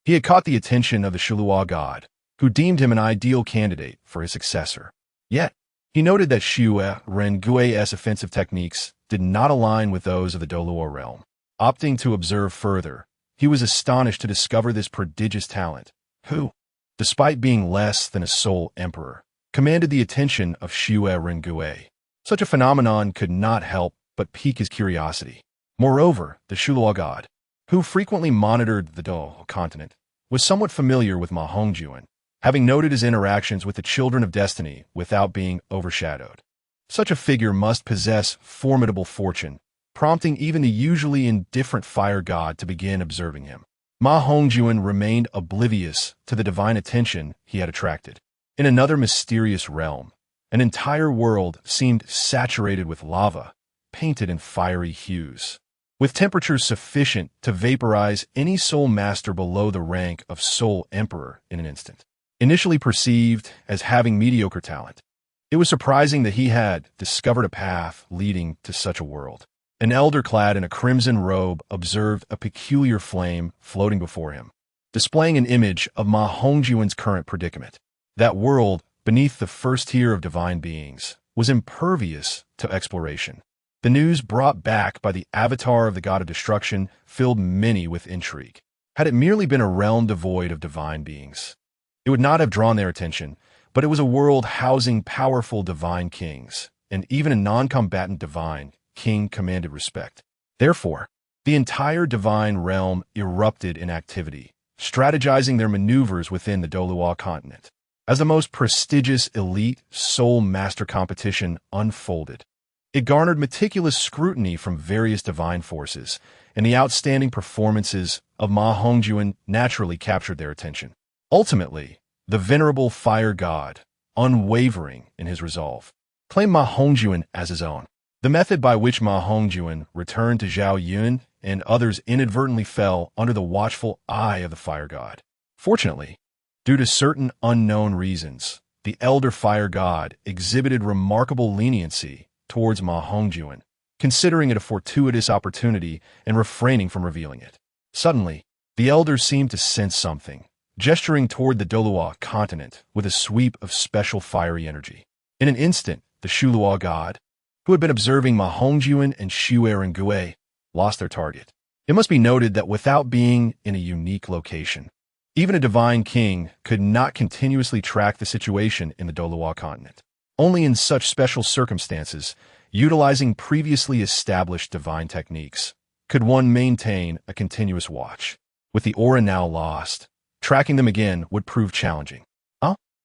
Speaker 1: He had caught the attention of the Shuluo god, who deemed him an ideal candidate for his successor. Yet, he noted that Xue Rengue's offensive techniques did not align with those of the Douluo realm. Opting to observe further, he was astonished to discover this prodigious talent, who, despite being less than a soul emperor, commanded the attention of Xue Rengue. Such a phenomenon could not help but pique his curiosity. Moreover, the Shuluo god, who frequently monitored the Douluo continent, was somewhat familiar with Ma Hongjun, having noted his interactions with the Children of Destiny without being overshadowed. Such a figure must possess formidable fortune, prompting even the usually indifferent fire god to begin observing him. Ma Hongjun remained oblivious to the divine attention he had attracted. In another mysterious realm, an entire world seemed saturated with lava, painted in fiery hues, with temperatures sufficient to vaporize any soul master below the rank of soul emperor in an instant. Initially perceived as having mediocre talent, it was surprising that he had discovered a path leading to such a world. An elder clad in a crimson robe observed a peculiar flame floating before him, displaying an image of Ma Hongjun's current predicament. That world, beneath the first tier of divine beings, was impervious to exploration. The news brought back by the avatar of the god of destruction filled many with intrigue. Had it merely been a realm devoid of divine beings, it would not have drawn their attention, but it was a world housing powerful divine kings, and even a non-combatant divine king commanded respect. Therefore, the entire divine realm erupted in activity, strategizing their maneuvers within the Douluo continent. As the most prestigious elite soul master competition unfolded, it garnered meticulous scrutiny from various divine forces, and the outstanding performances of Ma Hongjun naturally captured their attention. Ultimately, the venerable fire god, unwavering in his resolve, claimed Ma Hongjun as his own. The method by which Ma Hongjun returned to Zhao Yun and others inadvertently fell under the watchful eye of the fire god. Fortunately, due to certain unknown reasons, the elder fire god exhibited remarkable leniency towards Ma Hongjun, considering it a fortuitous opportunity and refraining from revealing it. Suddenly, the elder seemed to sense something, gesturing toward the Douluo continent with a sweep of special fiery energy. In an instant, the Shuluo god, who had been observing Ma Hongjun and Xue Rengui, lost their target. It must be noted that without being in a unique location, even a divine king could not continuously track the situation in the Douluo continent. Only in such special circumstances, utilizing previously established divine techniques, could one maintain a continuous watch. With the aura now lost, tracking them again would prove challenging.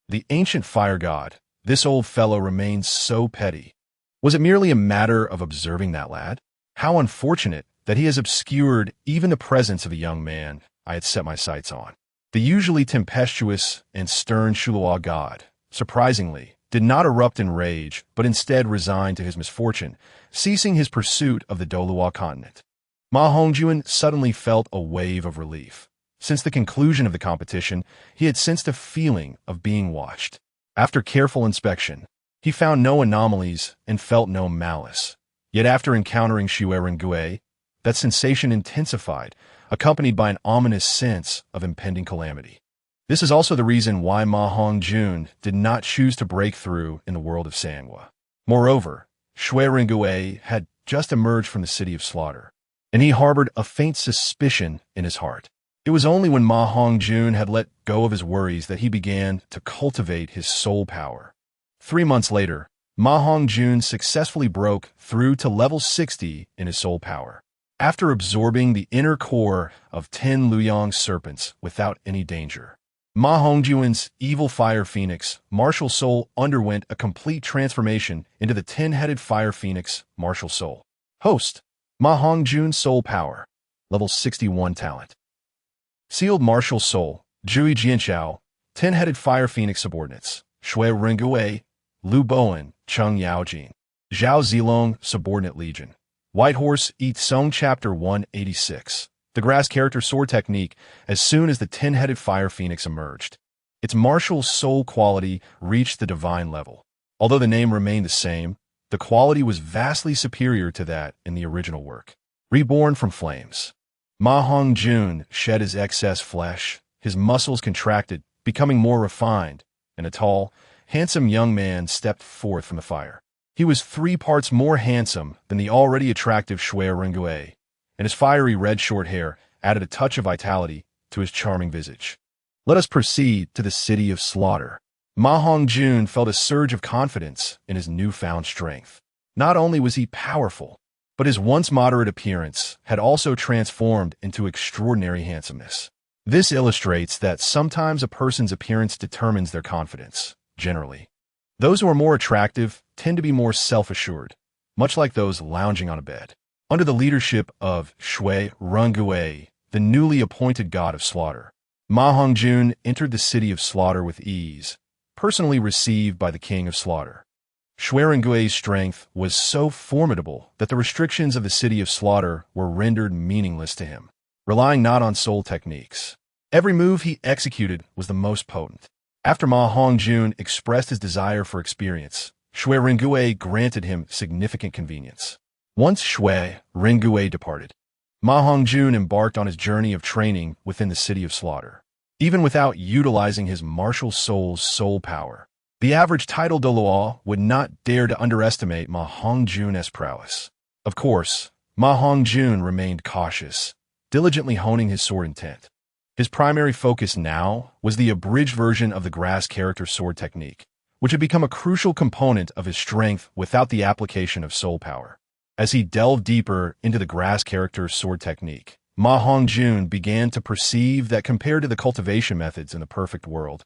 Speaker 1: The ancient fire god, this old fellow remains so petty. Was it merely a matter of observing that lad? How unfortunate that he has obscured even the presence of a young man I had set my sights on. The usually tempestuous and stern Shuluo god, surprisingly, did not erupt in rage, but instead resigned to his misfortune, ceasing his pursuit of the Douluo continent. Ma Hongjun suddenly felt a wave of relief. Since the conclusion of the competition, he had sensed a feeling of being watched. After careful inspection, he found no anomalies and felt no malice. Yet after encountering Xue Rengui, that sensation intensified, accompanied by an ominous sense of impending calamity. This is also the reason why Ma Hongjun did not choose to break through in the world of Sangwa. Moreover, Xue Rengui had just emerged from the city of slaughter, and he harbored a faint suspicion in his heart. It was only when Ma Hongjun had let go of his worries that he began to cultivate his soul power. 3 months later, Ma Hongjun successfully broke through to level 60 in his soul power, after absorbing the inner core of 10 Luoyang serpents without any danger. Ma Hongjun's evil fire phoenix, martial soul, underwent a complete transformation into the 10-headed fire phoenix, martial soul. Host, Ma Hongjun soul power, level 61 talent. Sealed martial soul, Jui Jianxiao, 10-headed fire phoenix subordinates, Xue Rengui, Lu Bowen, Cheng Yaojin, Zhao Zilong, subordinate legion. White Horse Eat Song Chapter 186. The grass character sword technique as soon as the 10-headed fire phoenix emerged. Its martial soul quality reached the divine level. Although the name remained the same, the quality was vastly superior to that in the original work. Reborn from flames. Ma Hongjun shed his excess flesh, his muscles contracted, becoming more refined, and a tall, handsome young man stepped forth from the fire. He was 3 parts more handsome than the already attractive Xue Rengui, and his fiery red short hair added a touch of vitality to his charming visage. Let us proceed to the city of slaughter. Ma Hongjun felt a surge of confidence in his newfound strength. Not only was he powerful, but his once moderate appearance had also transformed into extraordinary handsomeness. This illustrates that sometimes a person's appearance determines their confidence, generally. Those who are more attractive tend to be more self-assured, much like those lounging on a bed. Under the leadership of Xue Rengui, the newly appointed god of slaughter, Ma Hongjun entered the city of slaughter with ease, personally received by the king of slaughter. Xue Rengui's strength was so formidable that the restrictions of the city of slaughter were rendered meaningless to him, relying not on soul techniques. Every move he executed was the most potent. After Ma Hongjun expressed his desire for experience, Xue Rengui granted him significant convenience. Once Xue Rengui departed, Ma Hongjun embarked on his journey of training within the city of slaughter. Even without utilizing his martial soul's soul power, the average title Douluo would not dare to underestimate Ma Hongjun's prowess. Of course, Ma Hongjun remained cautious, diligently honing his sword intent. His primary focus now was the abridged version of the grass character sword technique, which had become a crucial component of his strength without the application of soul power. As he delved deeper into the grass character sword technique, Ma Hongjun began to perceive that compared to the cultivation methods in the perfect world,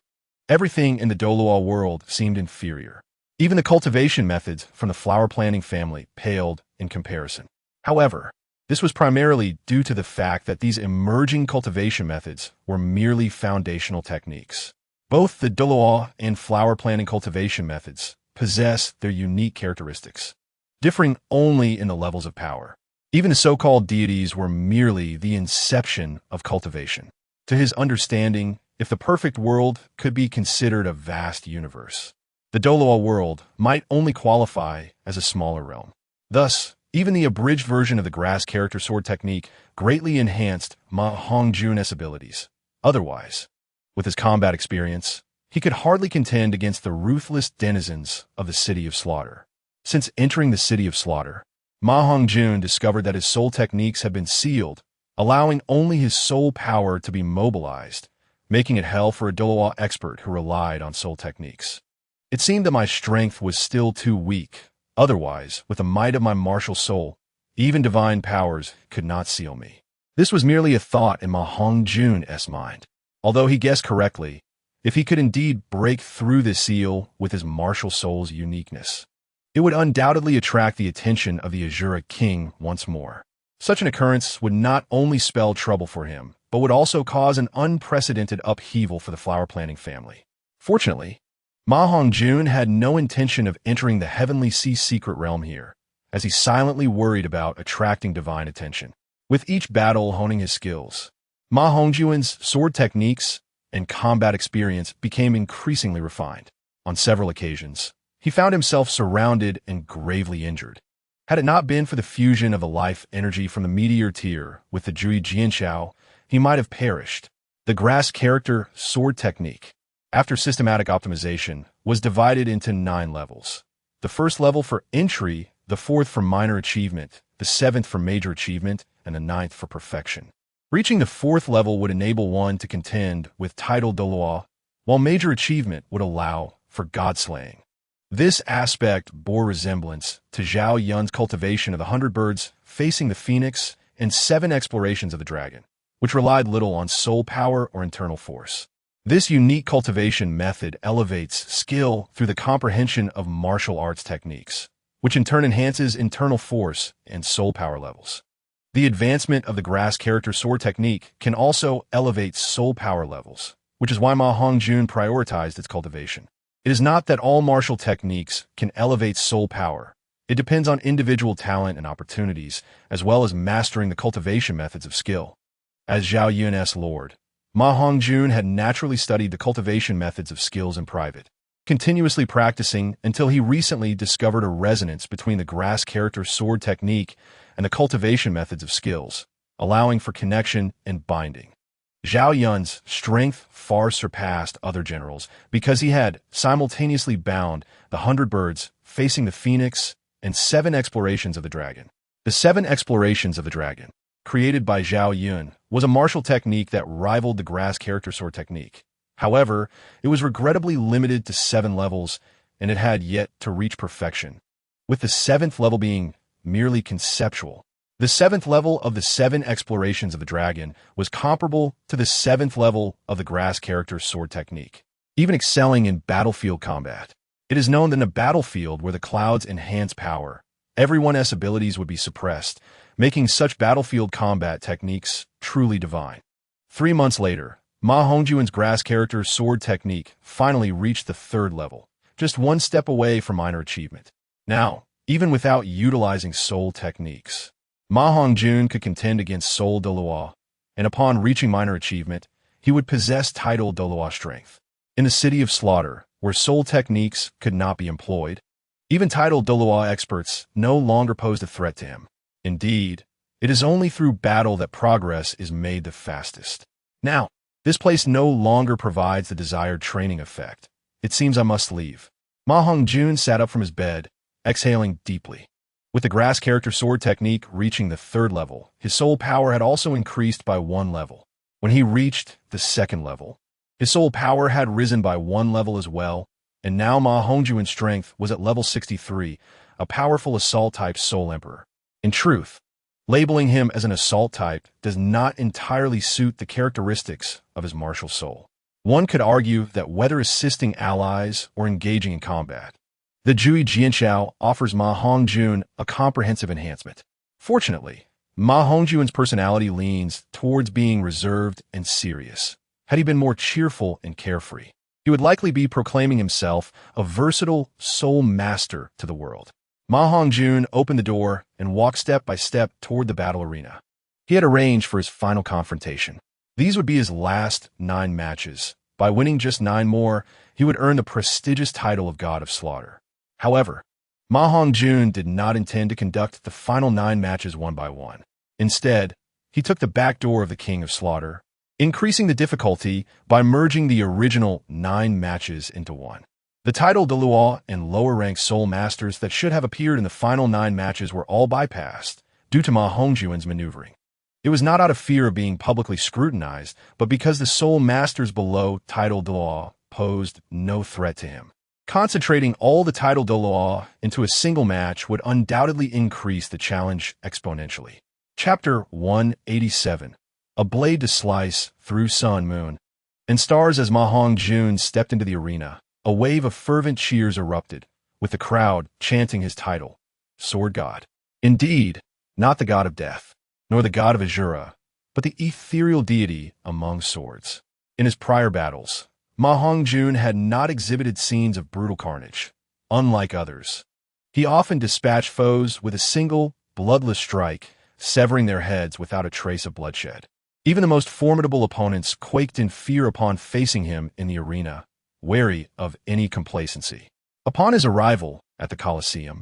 Speaker 1: everything in the Douluo world seemed inferior. Even the cultivation methods from the flower planting family paled in comparison. However, this was primarily due to the fact that these emerging cultivation methods were merely foundational techniques. Both the Douluo and flower planting cultivation methods possess their unique characteristics, differing only in the levels of power. Even the so-called deities were merely the inception of cultivation. To his understanding, if the perfect world could be considered a vast universe, the Douluo world might only qualify as a smaller realm. Thus, even the abridged version of the grass character sword technique greatly enhanced Ma Hongjun's abilities. Otherwise, with his combat experience, he could hardly contend against the ruthless denizens of the city of slaughter. Since entering the City of Slaughter, Ma Hongjun discovered that his soul techniques had been sealed, allowing only his soul power to be mobilized, making it hell for a Douluo expert who relied on soul techniques. It seemed that my strength was still too weak. Otherwise, with the might of my martial soul, even divine powers could not seal me. This was merely a thought in Ma Hongjun's mind. Although he guessed correctly, if he could indeed break through the seal with his martial soul's uniqueness, it would undoubtedly attract the attention of the Azura King once more. Such an occurrence would not only spell trouble for him, but would also cause an unprecedented upheaval for the flower planting family. Fortunately, Ma Hongjun had no intention of entering the Heavenly Sea secret realm here, as he silently worried about attracting divine attention. With each battle honing his skills, Ma Hongjun's sword techniques and combat experience became increasingly refined. On several occasions, he found himself surrounded and gravely injured. Had it not been for the fusion of the life energy from the meteor tier with the Jui Jianxiao, he might have perished. The grass character sword technique, after systematic optimization, was divided into 9 levels. The first level for entry, the 4th for minor achievement, the 7th for major achievement, and the 9th for perfection. Reaching the 4th level would enable one to contend with title Douluo, while major achievement would allow for god-slaying. This aspect bore resemblance to Zhao Yun's cultivation of the 100 birds facing the phoenix and 7 explorations of the dragon, which relied little on soul power or internal force. This unique cultivation method elevates skill through the comprehension of martial arts techniques, which in turn enhances internal force and soul power levels. The advancement of the grass character sword technique can also elevate soul power levels, which is why Ma Hongjun prioritized its cultivation. It is not that all martial techniques can elevate soul power. It depends on individual talent and opportunities, as well as mastering the cultivation methods of skill. As Zhao Yun's lord, Ma Hongjun had naturally studied the cultivation methods of skills in private, continuously practicing until he recently discovered a resonance between the grass character sword technique and the cultivation methods of skills, allowing for connection and binding. Zhao Yun's strength far surpassed other generals because he had simultaneously bound the 100 birds facing the phoenix and 7 explorations of the dragon. The 7 explorations of the dragon, created by Zhao Yun, was a martial technique that rivaled the grass character sword technique. However, it was regrettably limited to 7 levels, and it had yet to reach perfection, with the 7th level being merely conceptual. The 7th level of the 7 explorations of the dragon was comparable to the 7th level of the grass character sword technique, even excelling in battlefield combat. It is known that in a battlefield where the clouds enhance power, everyone's abilities would be suppressed, making such battlefield combat techniques truly divine. 3 months later, Ma Hongjun's grass character sword technique finally reached the 3rd level, just 1 step away from minor achievement. Now, even without utilizing soul techniques, Ma Hongjun could contend against Soul Douluo, and upon reaching minor achievement, he would possess title Douluo strength. In the City of Slaughter, where soul techniques could not be employed, even title Douluo experts no longer posed a threat to him. Indeed, it is only through battle that progress is made the fastest. Now, this place no longer provides the desired training effect. It seems I must leave. Ma Hongjun sat up from his bed, exhaling deeply. With the grass character sword technique reaching the 3rd level, his soul power had also increased by 1 level. When he reached the 2nd level, his soul power had risen by 1 level as well, and now Ma Hongjun's strength was at level 63, a powerful assault-type soul emperor. In truth, labeling him as an assault type does not entirely suit the characteristics of his martial soul. One could argue that whether assisting allies or engaging in combat, the Jui Jianxiao offers Ma Hongjun a comprehensive enhancement. Fortunately, Ma Hongjun's personality leans towards being reserved and serious. Had he been more cheerful and carefree, he would likely be proclaiming himself a versatile soul master to the world. Ma Hongjun opened the door and walked step by step toward the battle arena. He had arranged for his final confrontation. These would be his last 9 matches. By winning just 9 more, he would earn the prestigious title of God of Slaughter. However, Ma Hongjun did not intend to conduct the final 9 matches one by one. Instead, he took the back door of the King of Slaughter, increasing the difficulty by merging the original 9 matches into one. The title Douluo and lower-ranked Soul Masters that should have appeared in the final 9 matches were all bypassed due to Ma Hongjun's maneuvering. It was not out of fear of being publicly scrutinized, but because the Soul Masters below title Douluo posed no threat to him. Concentrating all the title Douluo into a single match would undoubtedly increase the challenge exponentially. Chapter 187. A blade to slice through sun, moon, and stars. As Ma Hongjun stepped into the arena, a wave of fervent cheers erupted, with the crowd chanting his title, Sword God. Indeed, not the god of death, nor the god of Azura, but the ethereal deity among swords. In his prior battles, Ma Hongjun had not exhibited scenes of brutal carnage. Unlike others, he often dispatched foes with a single, bloodless strike, severing their heads without a trace of bloodshed. Even the most formidable opponents quaked in fear upon facing him in the arena, wary of any complacency. Upon his arrival at the Colosseum,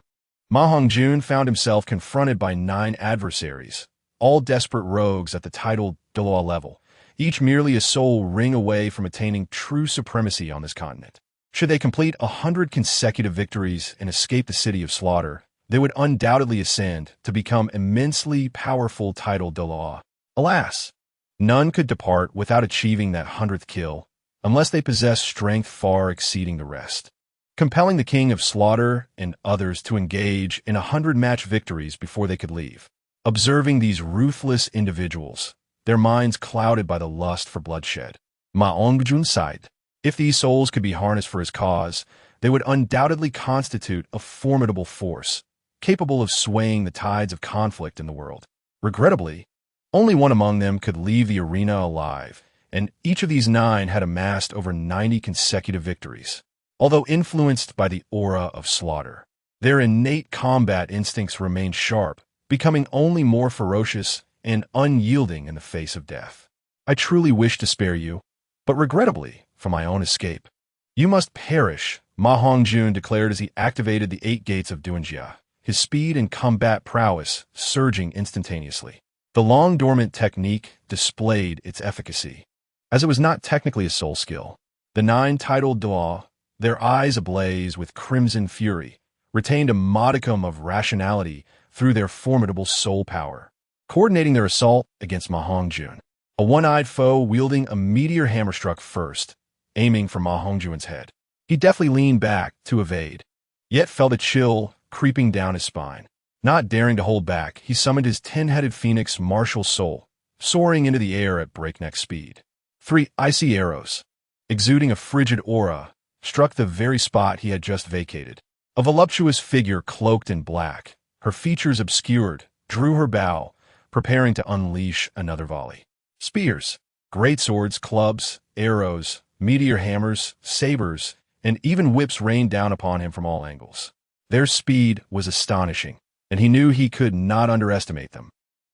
Speaker 1: Ma Hongjun found himself confronted by 9 adversaries, all desperate rogues at the title Douluo level, each merely a soul ring away from attaining true supremacy on this continent. Should they complete 100 consecutive victories and escape the city of slaughter, they would undoubtedly ascend to become immensely powerful title Douluo. Alas, none could depart without achieving that 100th kill, unless they possess strength far exceeding the rest, compelling the king of slaughter and others to engage in 100-match victories before they could leave. Observing these ruthless individuals, their minds clouded by the lust for bloodshed, Ma Hongjun sighed. If these souls could be harnessed for his cause, they would undoubtedly constitute a formidable force, capable of swaying the tides of conflict in the world. Regrettably, only one among them could leave the arena alive, and each of these 9 had amassed over 90 consecutive victories. Although influenced by the aura of slaughter, their innate combat instincts remained sharp, becoming only more ferocious and unyielding in the face of death. I truly wish to spare you, but regrettably, for my own escape, you must perish, Ma Hongjun declared as he activated the 8 gates of Douluo, his speed and combat prowess surging instantaneously. The long-dormant technique displayed its efficacy. As it was not technically a soul skill, the 9 titled Douluo, their eyes ablaze with crimson fury, retained a modicum of rationality through their formidable soul power, coordinating their assault against Ma Hongjun. A one-eyed foe wielding a meteor hammer struck first, aiming for Ma Hongjun's head. He deftly leaned back to evade, yet felt a chill creeping down his spine. Not daring to hold back, he summoned his 10-headed phoenix martial soul, soaring into the air at breakneck speed. 3 icy arrows, exuding a frigid aura, struck the very spot he had just vacated. A voluptuous figure cloaked in black, her features obscured, drew her bow, preparing to unleash another volley. Spears, great swords, clubs, arrows, meteor hammers, sabers, and even whips rained down upon him from all angles. Their speed was astonishing, and he knew he could not underestimate them.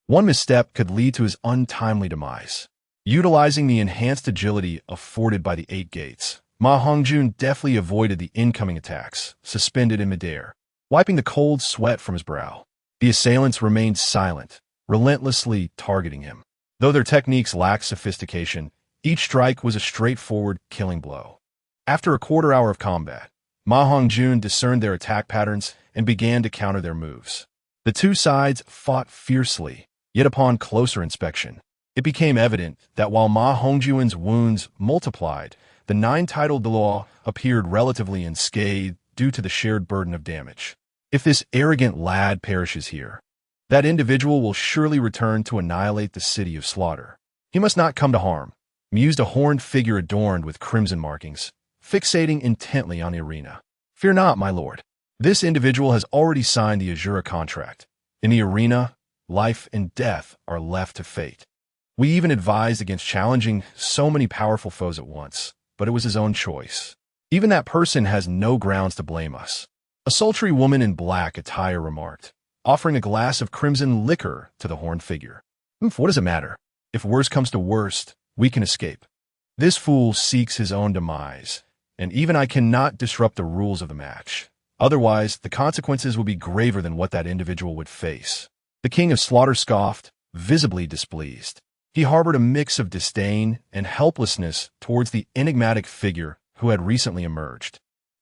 Speaker 1: One misstep could lead to his untimely demise. Utilizing the enhanced agility afforded by the 8 gates, Ma Hongjun deftly avoided the incoming attacks, suspended in midair, wiping the cold sweat from his brow. The assailants remained silent, relentlessly targeting him. Though their techniques lacked sophistication, each strike was a straightforward killing blow. After a quarter hour of combat, Ma Hongjun discerned their attack patterns and began to counter their moves. The 2 sides fought fiercely, yet upon closer inspection, it became evident that while Ma Hongjun's wounds multiplied, the 9 titled Douluo appeared relatively unscathed due to the shared burden of damage. If this arrogant lad perishes here, that individual will surely return to annihilate the city of slaughter. He must not come to harm, mused a horned figure adorned with crimson markings, fixating intently on the arena. Fear not, my lord. This individual has already signed the Azura contract. In the arena, life and death are left to fate. We even advised against challenging so many powerful foes at once, but it was his own choice. Even that person has no grounds to blame us. A sultry woman in black attire remarked, offering a glass of crimson liquor to the horned figure. What does it matter? If worst comes to worst, we can escape. This fool seeks his own demise, and even I cannot disrupt the rules of the match. Otherwise, the consequences would be graver than what that individual would face. The king of slaughter scoffed, visibly displeased. He harbored a mix of disdain and helplessness towards the enigmatic figure who had recently emerged.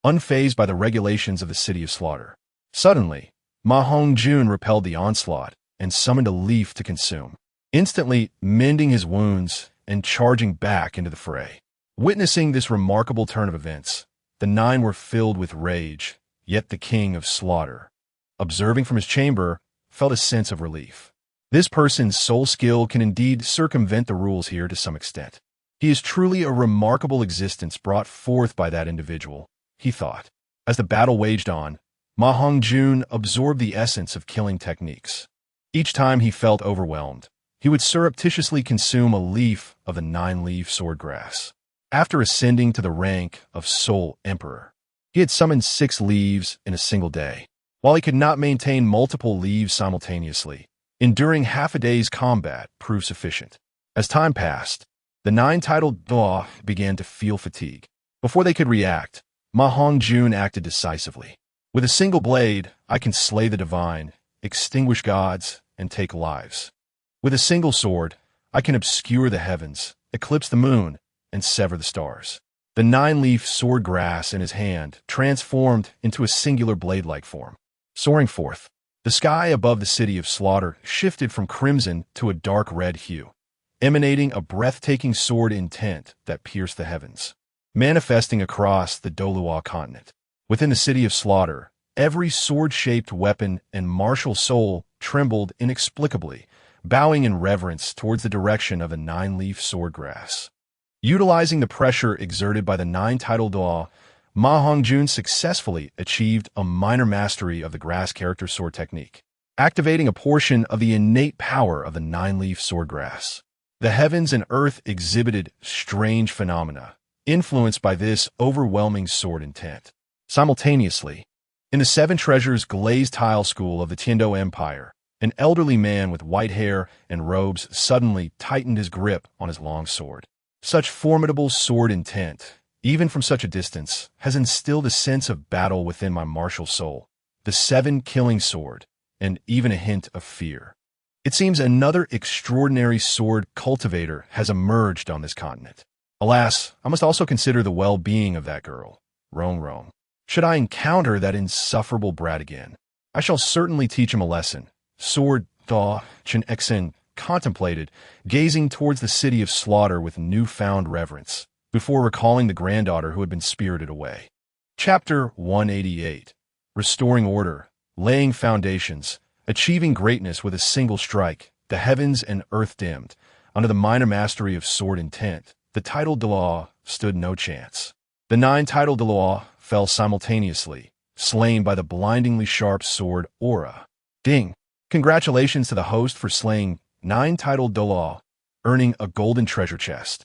Speaker 1: unfazed by the regulations of the City of Slaughter. Suddenly, Ma Hongjun repelled the onslaught and summoned a leaf to consume, instantly mending his wounds and charging back into the fray. Witnessing this remarkable turn of events, the nine were filled with rage, yet the King of Slaughter, observing from his chamber, felt a sense of relief. This person's soul skill can indeed circumvent the rules here to some extent. He is truly a remarkable existence brought forth by that individual, he thought. As the battle waged on, Ma Hongjun absorbed the essence of killing techniques. Each time he felt overwhelmed, he would surreptitiously consume a leaf of the nine-leaf swordgrass. After ascending to the rank of Soul Emperor, he had summoned 6 leaves in a single day. While he could not maintain multiple leaves simultaneously, enduring half a day's combat proved sufficient. As time passed, the 9 titled Douluo began to feel fatigue. Before they could react, Ma Hongjun acted decisively. With a single blade, I can slay the divine, extinguish gods, and take lives. With a single sword, I can obscure the heavens, eclipse the moon, and sever the stars. The 9-leaf swordgrass in his hand transformed into a singular blade-like form. Soaring forth, the sky above the City of Slaughter shifted from crimson to a dark red hue, emanating a breathtaking sword intent that pierced the heavens. Manifesting across the Douluo continent. Within the City of Slaughter, every sword-shaped weapon and martial soul trembled inexplicably, bowing in reverence towards the direction of the 9-leaf swordgrass. Utilizing the pressure exerted by the 9 titled Douluo, Ma Hongjun successfully achieved a minor mastery of the grass character sword technique, activating a portion of the innate power of the 9-leaf swordgrass. The heavens and earth exhibited strange phenomena, influenced by this overwhelming sword intent. Simultaneously, in the 7 Treasures glazed tile school of the Tiando Empire, an elderly man with white hair and robes suddenly tightened his grip on his long sword. Such formidable sword intent, even from such a distance, has instilled a sense of battle within my martial soul, the 7-killing sword, and even a hint of fear. It seems another extraordinary sword cultivator has emerged on this continent. Alas, I must also consider the well-being of that girl, Rong. Should I encounter that insufferable brat again, I shall certainly teach him a lesson. Sword Da Chen Exen contemplated, gazing towards the City of Slaughter with newfound reverence, before recalling the granddaughter who had been spirited away. Chapter 188. Restoring order, laying foundations, achieving greatness with a single strike, the heavens and earth dimmed. Under the minor mastery of sword intent, the titled Douluo stood no chance. The 9 titled Douluo fell simultaneously, slain by the blindingly sharp sword Aura. Ding! Congratulations to the host for slaying 9 titled Douluo, earning a golden treasure chest.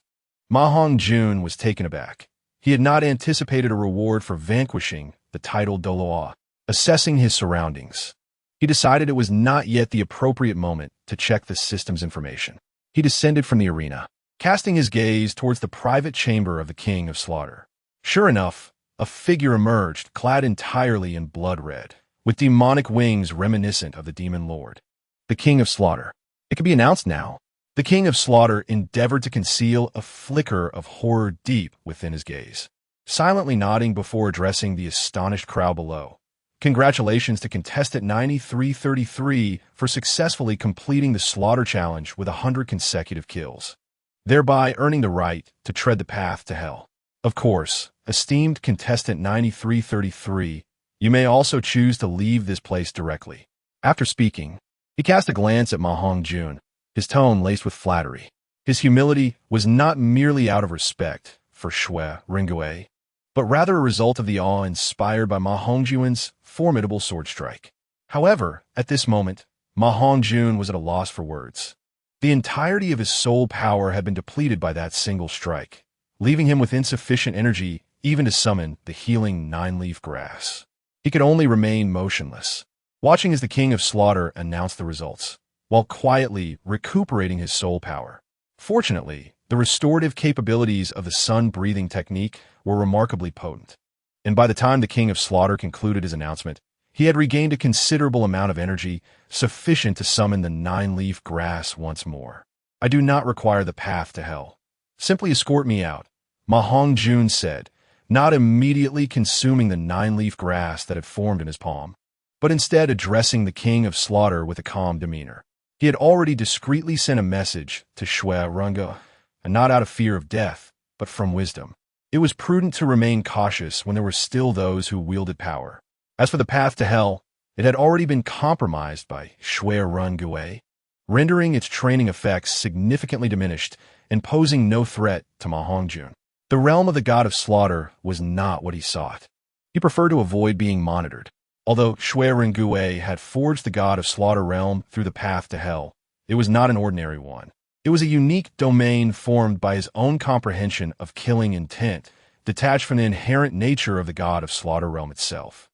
Speaker 1: Ma Hongjun was taken aback. He had not anticipated a reward for vanquishing the titled Douluo. Assessing his surroundings, he decided it was not yet the appropriate moment to check the system's information. He descended from the arena, casting his gaze towards the private chamber of the King of Slaughter. Sure enough, a figure emerged, clad entirely in blood red, with demonic wings reminiscent of the Demon Lord. The King of Slaughter. It could be announced now. The King of Slaughter endeavored to conceal a flicker of horror deep within his gaze, silently nodding before addressing the astonished crowd below. Congratulations to contestant 9333 for successfully completing the Slaughter Challenge with 100 consecutive kills, thereby earning the right to tread the path to hell. Of course, esteemed contestant 9333, you may also choose to leave this place directly. After speaking, he cast a glance at Ma Hongjun, his tone laced with flattery. His humility was not merely out of respect for Shui Ringue, but rather a result of the awe inspired by Ma Hongjun's formidable sword strike. However, at this moment, Ma Hongjun was at a loss for words. The entirety of his soul power had been depleted by that single strike, leaving him with insufficient energy even to summon the healing 9-leaf grass. He could only remain motionless, watching as the King of Slaughter announced the results, while quietly recuperating his soul power. Fortunately, the restorative capabilities of the sun-breathing technique were remarkably potent, and by the time the King of Slaughter concluded his announcement, he had regained a considerable amount of energy, sufficient to summon the 9-leaf grass once more. I do not require the path to hell. Simply escort me out, Ma Hongjun said, not immediately consuming the 9-leaf grass that had formed in his palm, but instead addressing the king of slaughter with a calm demeanor. He had already discreetly sent a message to Shui Rungo, and not out of fear of death, but from wisdom. It was prudent to remain cautious when there were still those who wielded power. As for the path to hell, it had already been compromised by Shui Rungue, rendering its training effects significantly diminished and posing no threat to Ma Hongjun. The realm of the god of slaughter was not what he sought. He preferred to avoid being monitored. Although Shui Rungue had forged the god of slaughter realm through the path to hell, it was not an ordinary one. It was a unique domain formed by his own comprehension of killing intent, detached from the inherent nature of the god of slaughter realm itself.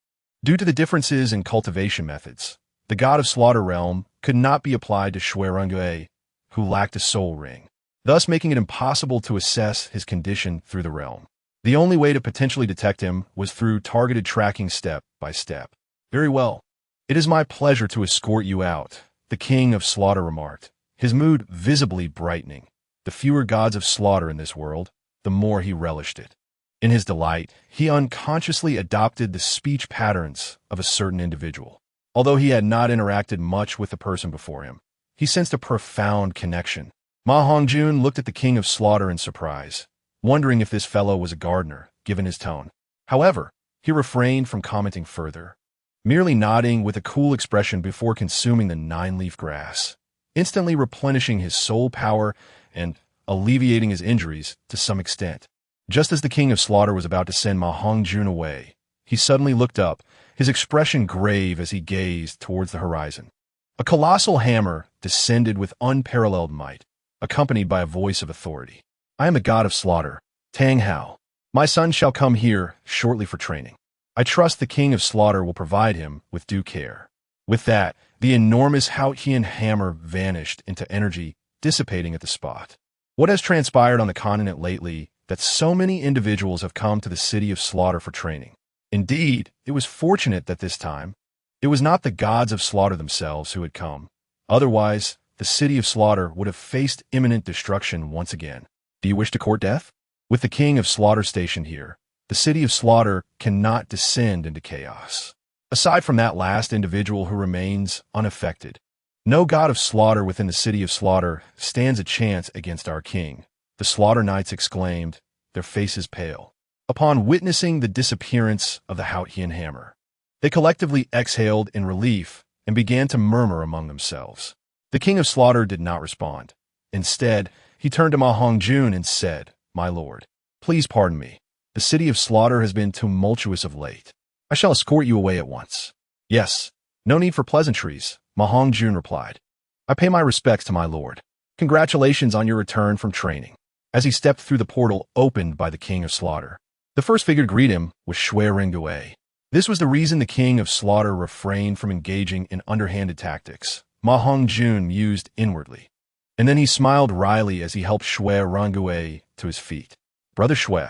Speaker 1: Due to the differences in cultivation methods, the god of slaughter realm could not be applied to Shui Rungue, who lacked a soul ring, thus making it impossible to assess his condition through the realm. The only way to potentially detect him was through targeted tracking step by step. Very well. It is my pleasure to escort you out, the king of slaughter remarked, his mood visibly brightening. The fewer gods of slaughter in this world, the more he relished it. In his delight, he unconsciously adopted the speech patterns of a certain individual. Although he had not interacted much with the person before him, he sensed a profound connection. Ma Hongjun looked at the king of slaughter in surprise, wondering if this fellow was a gardener, given his tone. However, he refrained from commenting further, merely nodding with a cool expression before consuming the 9-leaf grass, instantly replenishing his soul power and alleviating his injuries to some extent. Just as the king of slaughter was about to send Ma Hongjun away, he suddenly looked up, his expression grave as he gazed towards the horizon. A colossal hammer descended with unparalleled might, accompanied by a voice of authority. I am the god of slaughter, Tang Hao. My son shall come here shortly for training. I trust the king of slaughter will provide him with due care. With that, the enormous Haotian hammer vanished into energy, dissipating at the spot. What has transpired on the continent lately that so many individuals have come to the city of slaughter for training? Indeed, it was fortunate that this time, it was not the gods of slaughter themselves who had come. Otherwise, the city of slaughter would have faced imminent destruction once again. Do you wish to court death? With the king of slaughter stationed here, the city of slaughter cannot descend into chaos. Aside from that last individual who remains unaffected, no god of slaughter within the city of slaughter stands a chance against our king, the slaughter knights exclaimed, their faces pale. Upon witnessing the disappearance of the Haotian hammer, they collectively exhaled in relief and began to murmur among themselves. The king of slaughter did not respond. Instead, he turned to Ma Hongjun and said, My lord, please pardon me. The city of slaughter has been tumultuous of late. I shall escort you away at once. Yes, no need for pleasantries, Ma Hongjun replied. I pay my respects to my lord. Congratulations on your return from training. As he stepped through the portal opened by the king of slaughter, the first figure to greet him was Shui Rungue. This was the reason the king of slaughter refrained from engaging in underhanded tactics, Ma Hongjun mused inwardly. And then he smiled wryly as he helped Shui Rungue to his feet. Brother Shui,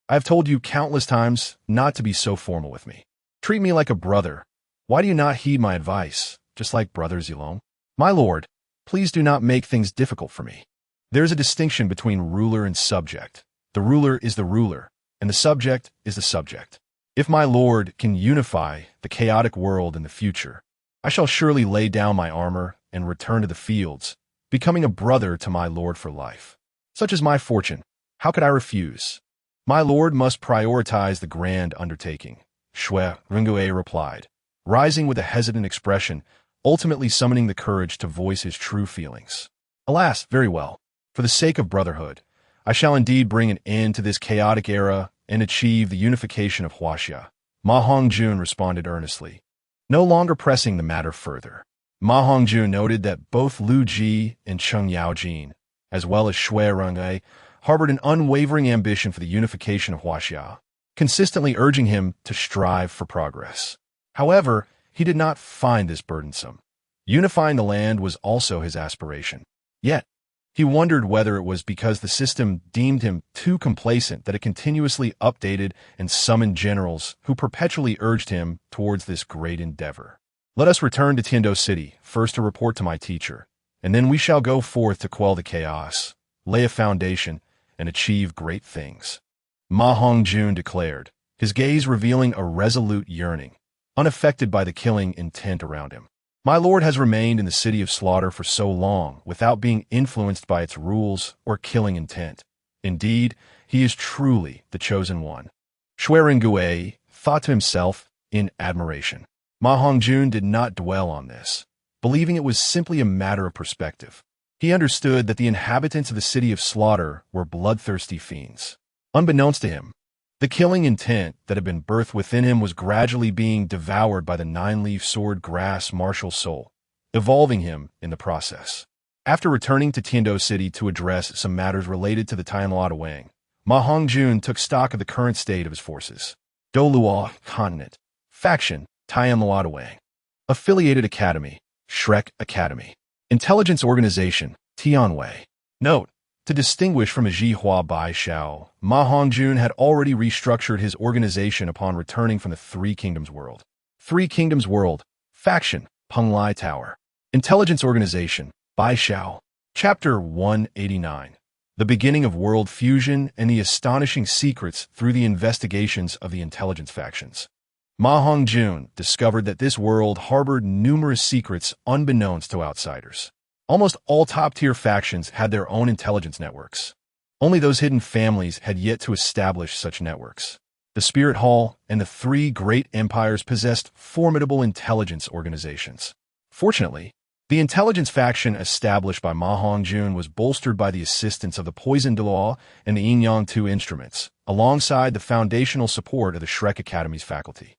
Speaker 1: I have told you countless times not to be so formal with me. Treat me like a brother. Why do you not heed my advice, just like brothers alone? My lord, please do not make things difficult for me. There is a distinction between ruler and subject. The ruler is the ruler, and the subject is the subject. If my lord can unify the chaotic world in the future, I shall surely lay down my armor and return to the fields, becoming a brother to my lord for life. Such is my fortune. How could I refuse? My lord must prioritize the grand undertaking, Shui Rungue replied, rising with a hesitant expression, ultimately summoning the courage to voice his true feelings. Alas, very well. For the sake of brotherhood, I shall indeed bring an end to this chaotic era and achieve the unification of Huaxia. Ma Hongjun responded earnestly, no longer pressing the matter further. Ma Hongjun noted that both Lu Ji and Cheng Yaojin, as well as Shui Rungue, harbored an unwavering ambition for the unification of Huaxia, consistently urging him to strive for progress. However, he did not find this burdensome. Unifying the land was also his aspiration. Yet, he wondered whether it was because the system deemed him too complacent that it continuously updated and summoned generals who perpetually urged him towards this great endeavor. Let us return to Tiando City, first to report to my teacher, and then we shall go forth to quell the chaos, lay a foundation, and achieve great things. Ma Hongjun declared, his gaze revealing a resolute yearning, unaffected by the killing intent around him. My lord has remained in the city of slaughter for so long without being influenced by its rules or killing intent. Indeed, he is truly the chosen one. Shui Rengui thought to himself in admiration. Ma Hongjun did not dwell on this, believing it was simply a matter of perspective. He understood that the inhabitants of the city of slaughter were bloodthirsty fiends. Unbeknownst to him, the killing intent that had been birthed within him was gradually being devoured by the nine-leaf sword grass martial soul, evolving him in the process. After returning to Tiando City to address some matters related to the Tianluo Wang, Ma Hongjun took stock of the current state of his forces. Douluo Continent, Faction, Tianluo Wang. Affiliated Academy, Shrek Academy. Intelligence Organization, Tianwei. Note: to distinguish from a Jihua Bai Shao, Ma Hongjun had already restructured his organization upon returning from the Three Kingdoms world. Three Kingdoms world, Faction, Penglai Tower. Intelligence Organization, Bai Shao. Chapter 189. The beginning of world fusion and the astonishing secrets through the investigations of the intelligence factions. Ma Hongjun discovered that this world harbored numerous secrets unbeknownst to outsiders. Almost all top-tier factions had their own intelligence networks. Only those hidden families had yet to establish such networks. The Spirit Hall and the three great empires possessed formidable intelligence organizations. Fortunately, the intelligence faction established by Ma Hongjun was bolstered by the assistance of the Poison Douluo and the Yin-Yang 2 instruments, alongside the foundational support of the Shrek Academy's faculty.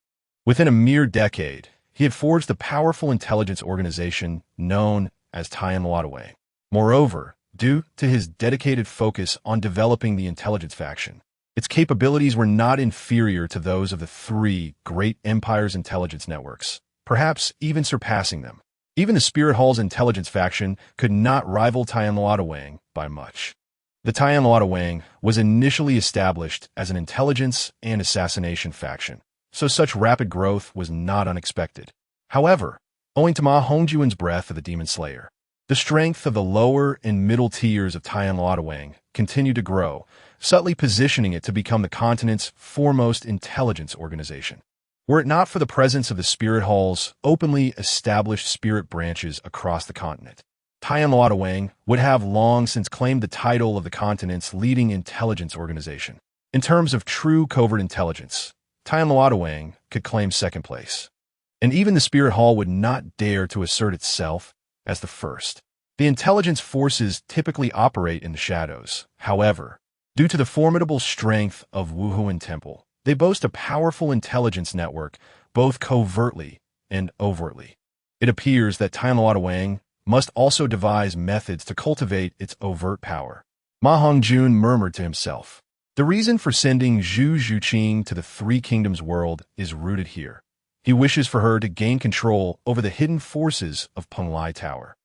Speaker 1: Within a mere decade, he had forged the powerful intelligence organization known as Tianluo Wang. Moreover, due to his dedicated focus on developing the intelligence faction, its capabilities were not inferior to those of the three great empires' intelligence networks, perhaps even surpassing them. Even the Spirit Hall's intelligence faction could not rival Tianluo Wang by much. The Tianluo Wang was initially established as an intelligence and assassination faction, so such rapid growth was not unexpected. However, owing to Ma Hongjun's breath of the Demon Slayer, the strength of the lower and middle tiers of Tianluo Wang continued to grow, subtly positioning it to become the continent's foremost intelligence organization. Were it not for the presence of the Spirit Hall's openly established spirit branches across the continent, Tianluo Wang would have long since claimed the title of the continent's leading intelligence organization. In terms of true covert intelligence, Tianluo Wang could claim second place. And even the Spirit Hall would not dare to assert itself as the first. The intelligence forces typically operate in the shadows. However, due to the formidable strength of Wuhuan Temple, they boast a powerful intelligence network, both covertly and overtly. It appears that Tianluo Wang must also devise methods to cultivate its overt power. Ma Hongjun murmured to himself. The reason for sending Zhu Zhuqing to the Three Kingdoms world is rooted here. He wishes for her to gain control over the hidden forces of Penglai Tower,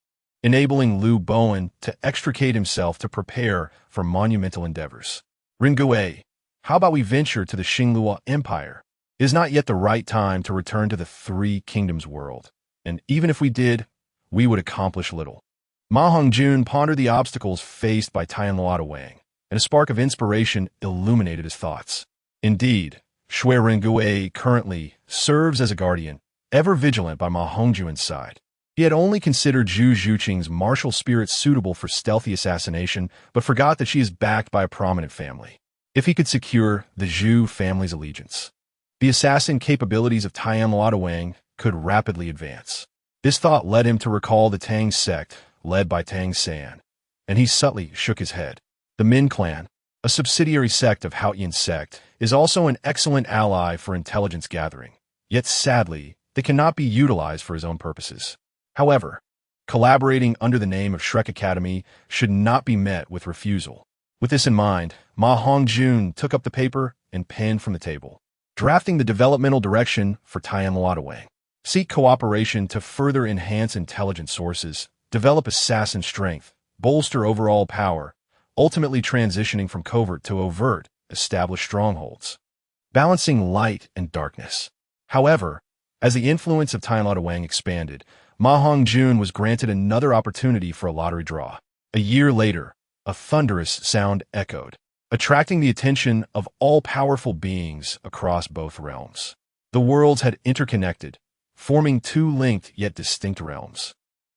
Speaker 1: enabling Liu Bowen to extricate himself to prepare for monumental endeavors. Rengui, how about we venture to the Xingluo Empire? It is not yet the right time to return to the Three Kingdoms world, and even if we did, we would accomplish little. Ma Hongjun pondered the obstacles faced by Tianluo Wang, and a spark of inspiration illuminated his thoughts. Indeed, Shui Rengui currently serves as a guardian, ever vigilant by Ma Hongjun's side. He had only considered Zhu Zhuqing's martial spirit suitable for stealthy assassination, but forgot that she is backed by a prominent family. If he could secure the Zhu family's allegiance, the assassin capabilities of Tianluo Wang could rapidly advance. This thought led him to recall the Tang sect, led by Tang San, and he subtly shook his head. The Min clan, a subsidiary sect of Haoyin sect, is also an excellent ally for intelligence gathering, yet sadly, they cannot be utilized for his own purposes. However, collaborating under the name of Shrek Academy should not be met with refusal. With this in mind, Ma Hongjun took up the paper and pen from the table, drafting the developmental direction for Tianluo Wang. Seek cooperation to further enhance intelligence sources, develop assassin strength, bolster overall power, ultimately transitioning from covert to overt, establish strongholds. Balancing light and darkness. However, as the influence of Tianluo Wang expanded, Ma Hongjun was granted another opportunity for a lottery draw. A year later, a thunderous sound echoed. attracting the attention of all-powerful beings across both realms. The worlds had interconnected, forming two linked yet distinct realms.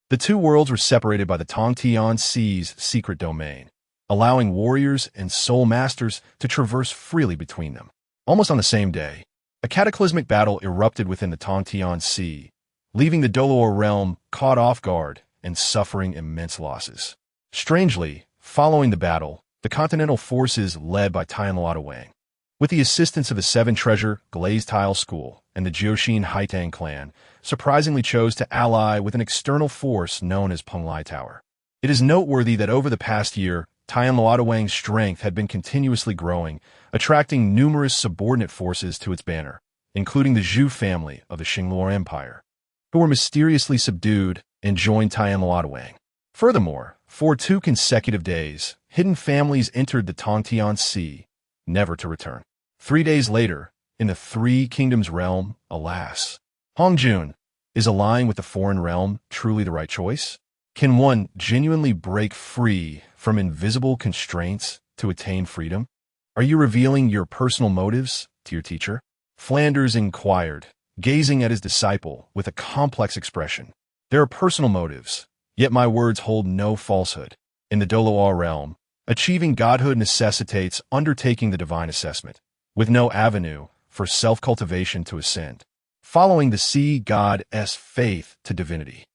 Speaker 1: The two worlds were separated by the Tongtian Sea's secret domain, allowing warriors and soul masters to traverse freely between them. Almost on the same day, a cataclysmic battle erupted within the Tongtian Sea, leaving the Douluo realm caught off guard and suffering immense losses. Strangely, following the battle, the continental forces led by Tianluo Wang, with the assistance of the Seven Treasure Glazed Tile School and the Jiuxin Haitang clan, surprisingly chose to ally with an external force known as Penglai Tower. It is noteworthy that over the past year, Tianluo Wang's strength had been continuously growing, attracting numerous subordinate forces to its banner, including the Zhu family of the Xingluo Empire, who were mysteriously subdued and joined Tianluo Wang. Furthermore, for 2 consecutive days, hidden families entered the Tongtian Sea, never to return. 3 days later, in the Three Kingdoms realm, alas, Hongjun, is allying with the foreign realm truly the right choice? Can one genuinely break free from invisible constraints to attain freedom? Are you revealing your personal motives to your teacher? Flanders inquired, gazing at his disciple with a complex expression. There are personal motives, yet my words hold no falsehood. In the Douluo realm, achieving godhood necessitates undertaking the divine assessment, with no avenue for self-cultivation to ascend. Following the sea god's faith to divinity,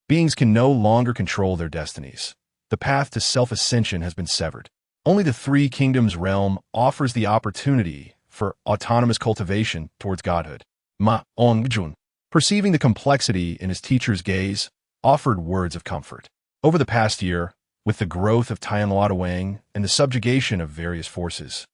Speaker 1: beings can no longer control their destinies. The path to self-ascension has been severed. Only the Three Kingdoms realm offers the opportunity for autonomous cultivation towards godhood. Hongjun, perceiving the complexity in his teacher's gaze, offered words of comfort. Over the past year, with the growth of Tianluo Wang and the subjugation of various forces,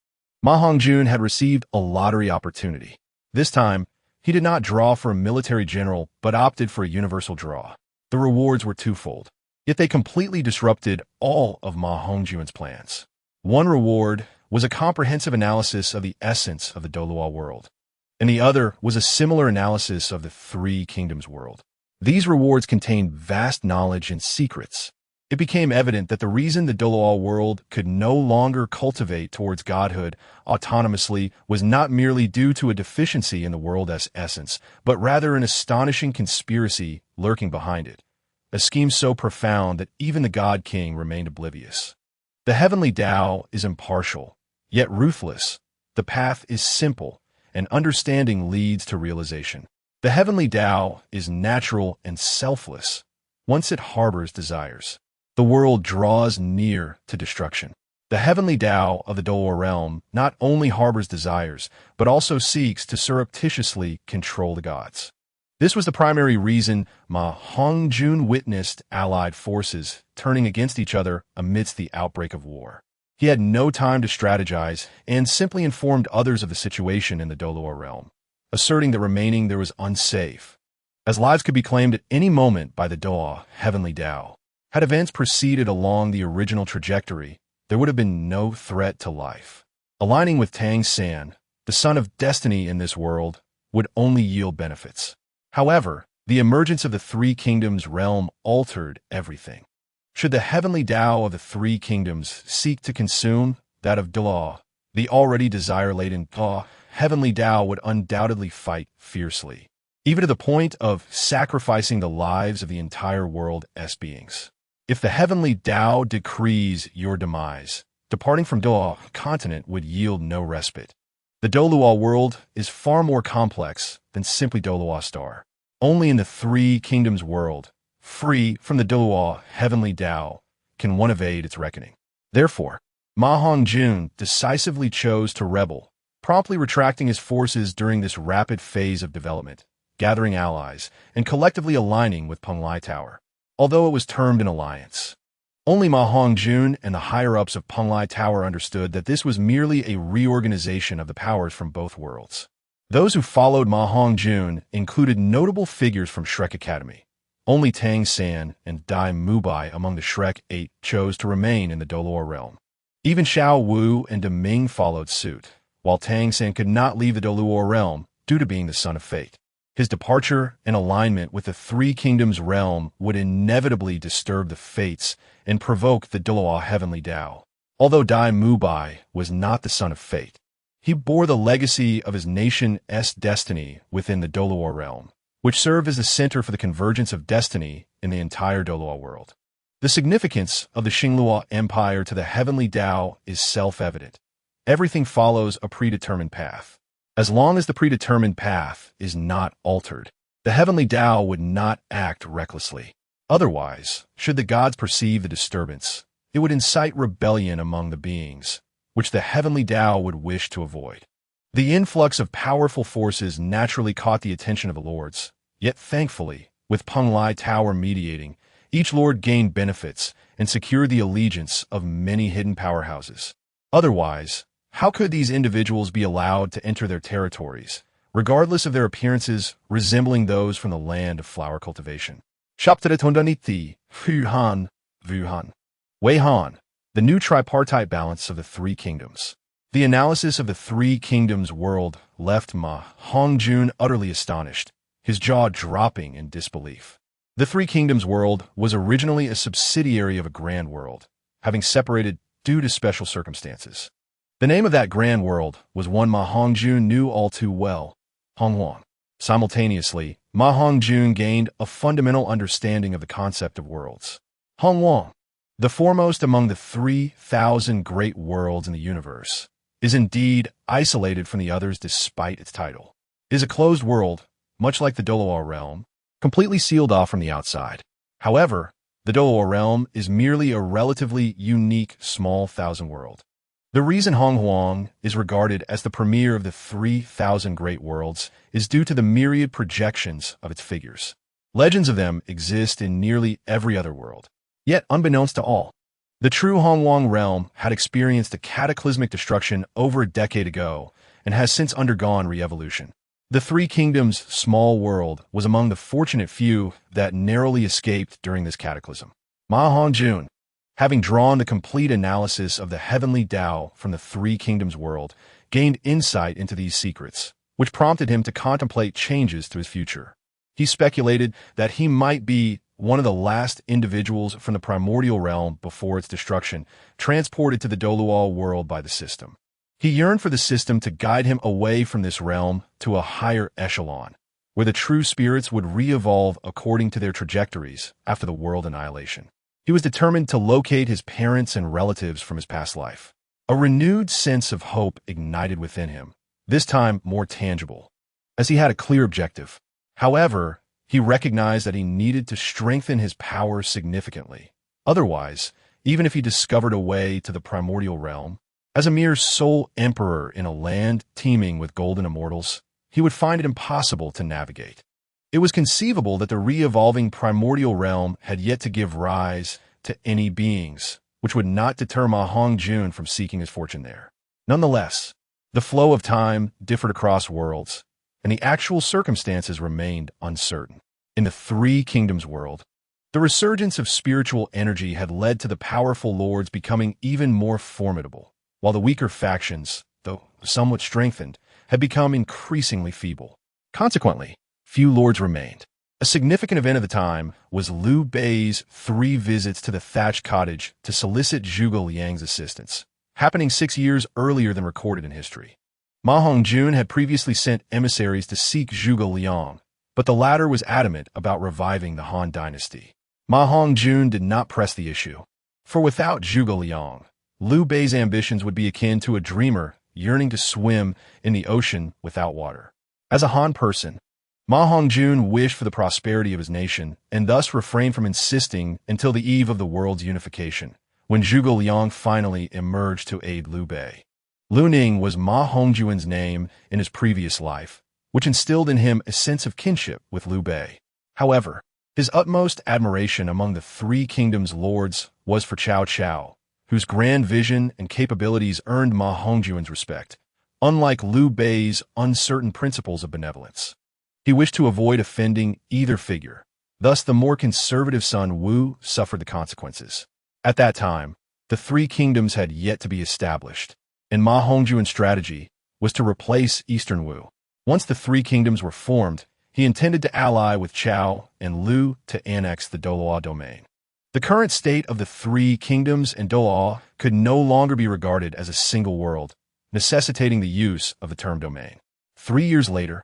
Speaker 1: Hongjun had received a lottery opportunity. This time, he did not draw for a military general, but opted for a universal draw. The rewards were twofold, yet they completely disrupted all of Hongjun's plans. One reward was a comprehensive analysis of the essence of the Douluo world, and the other was a similar analysis of the Three Kingdoms world. These rewards contained vast knowledge and secrets. It became evident that the reason the Douluo world could no longer cultivate towards godhood autonomously was not merely due to a deficiency in the world's essence, but rather an astonishing conspiracy lurking behind it, a scheme so profound that even the God King remained oblivious. The heavenly Tao is impartial, yet ruthless. The path is simple, and understanding leads to realization. The heavenly Tao is natural and selfless. Once it harbors desires, the world draws near to destruction. The heavenly Tao of the Douluo realm not only harbors desires, but also seeks to surreptitiously control the gods. This was the primary reason Hongjun witnessed allied forces turning against each other amidst the outbreak of war. He had no time to strategize and simply informed others of the situation in the Douluo realm, asserting that remaining there was unsafe, as lives could be claimed at any moment by the Douluo heavenly Tao. Had events proceeded along the original trajectory, there would have been no threat to life. Aligning with Tang San, the son of destiny in this world, would only yield benefits. However, the emergence of the Three Kingdoms realm altered everything. Should the heavenly Tao of the Three Kingdoms seek to consume that of Douluo, the already desire-laden heavenly Tao would undoubtedly fight fiercely, even to the point of sacrificing the lives of the entire world's beings. If the heavenly Tao decrees your demise, departing from Douluo continent would yield no respite. The Douluo world is far more complex than simply Douluo Star. Only in the Three Kingdoms world, free from the Douluo heavenly Tao, can one evade its reckoning. Therefore, Hongjun decisively chose to rebel, promptly retracting his forces during this rapid phase of development, gathering allies, and collectively aligning with Penglai Tower. Although it was termed an alliance, only Hongjun and the higher-ups of Penglai Tower understood that this was merely a reorganization of the powers from both worlds. Those who followed Hongjun included notable figures from Shrek Academy. Only Tang San and Dai Mubai among the Shrek 8 chose to remain in the Douluo realm. Even Xiao Wu and Deming followed suit, while Tang San could not leave the Douluo realm due to being the son of fate. His departure and alignment with the Three Kingdoms realm would inevitably disturb the fates and provoke the Douluo heavenly Tao. Although Dai Mubai was not the son of fate, he bore the legacy of his nation's destiny within the Douluo realm, which served as the center for the convergence of destiny in the entire Douluo world. The significance of the Xingluo Empire to the heavenly Tao is self-evident. Everything follows a predetermined path. As long as the predetermined path is not altered, the heavenly Tao would not act recklessly. Otherwise, should the gods perceive the disturbance, it would incite rebellion among the beings, which the heavenly Tao would wish to avoid. The influx of powerful forces naturally caught the attention of the lords, yet thankfully, with Penglai Tower mediating, each lord gained benefits and secured the allegiance of many hidden powerhouses. Otherwise, how could these individuals be allowed to enter their territories, regardless of their appearances resembling those from the land of flower cultivation? Shaptaratondaniti, Wuhan, Wuhan. Weihan, the new tripartite balance of the three kingdoms. The analysis of the three kingdoms world left Ma Hongjun utterly astonished, his jaw dropping in disbelief. The three kingdoms world was originally a subsidiary of a grand world, having separated due to special circumstances. The name of that grand world was one Ma Hongjun knew all too well, Hongjun. Simultaneously, Ma Hongjun gained a fundamental understanding of the concept of worlds. Hongjun, the foremost among the 3,000 great worlds in the universe, is indeed isolated from the others despite its title. It is a closed world, much like the Douluo realm, completely sealed off from the outside. However, the Douluo realm is merely a relatively unique small thousand world. The reason Hongjun is regarded as the premier of the 3,000 great worlds is due to the myriad projections of its figures. Legends of them exist in nearly every other world. Yet, unbeknownst to all, the true Hongjun realm had experienced a cataclysmic destruction over a decade ago and has since undergone re-evolution. The Three Kingdoms' small world was among the fortunate few that narrowly escaped during this cataclysm. Ma Hongjun, having drawn the complete analysis of the heavenly Tao from the Three Kingdoms world, gained insight into these secrets, which prompted him to contemplate changes to his future. He speculated that he might be one of the last individuals from the primordial realm before its destruction, transported to the Douluo world by the system. He yearned for the system to guide him away from this realm to a higher echelon, where the true spirits would re-evolve according to their trajectories after the world annihilation. He was determined to locate his parents and relatives from his past life. A renewed sense of hope ignited within him, this time more tangible, as he had a clear objective. However, he recognized that he needed to strengthen his power significantly. Otherwise, even if he discovered a way to the primordial realm, as a mere sole emperor in a land teeming with golden immortals, he would find it impossible to navigate. It was conceivable that the re-evolving primordial realm had yet to give rise to any beings, which would not deter Ma Hongjun from seeking his fortune there. Nonetheless, the flow of time differed across worlds, and the actual circumstances remained uncertain. In the Three Kingdoms world, the resurgence of spiritual energy had led to the powerful lords becoming even more formidable, while the weaker factions, though somewhat strengthened, had become increasingly feeble. Consequently, few lords remained. A significant event of the time was Liu Bei's 3 visits to the thatched cottage to solicit Zhuge Liang's assistance, happening 6 years earlier than recorded in history. Ma Hongjun had previously sent emissaries to seek Zhuge Liang, but the latter was adamant about reviving the Han dynasty. Ma Hongjun did not press the issue, for without Zhuge Liang, Liu Bei's ambitions would be akin to a dreamer yearning to swim in the ocean without water. As a Han person, Ma Hongjun wished for the prosperity of his nation and thus refrained from insisting until the eve of the world's unification, when Zhuge Liang finally emerged to aid Liu Bei. Liu Ning was Ma Hongjun's name in his previous life, which instilled in him a sense of kinship with Liu Bei. However, his utmost admiration among the Three Kingdoms lords was for Cao Cao, whose grand vision and capabilities earned Ma Hongjun's respect, unlike Liu Bei's uncertain principles of benevolence. He wished to avoid offending either figure. Thus, the more conservative son Wu suffered the consequences. At that time, the Three Kingdoms had yet to be established, and Ma Hongjun's strategy was to replace Eastern Wu. Once the Three Kingdoms were formed, he intended to ally with Cao and Liu to annex the Douluo domain. The current state of the three kingdoms in Douluo could no longer be regarded as a single world, necessitating the use of the term domain. 3 years later,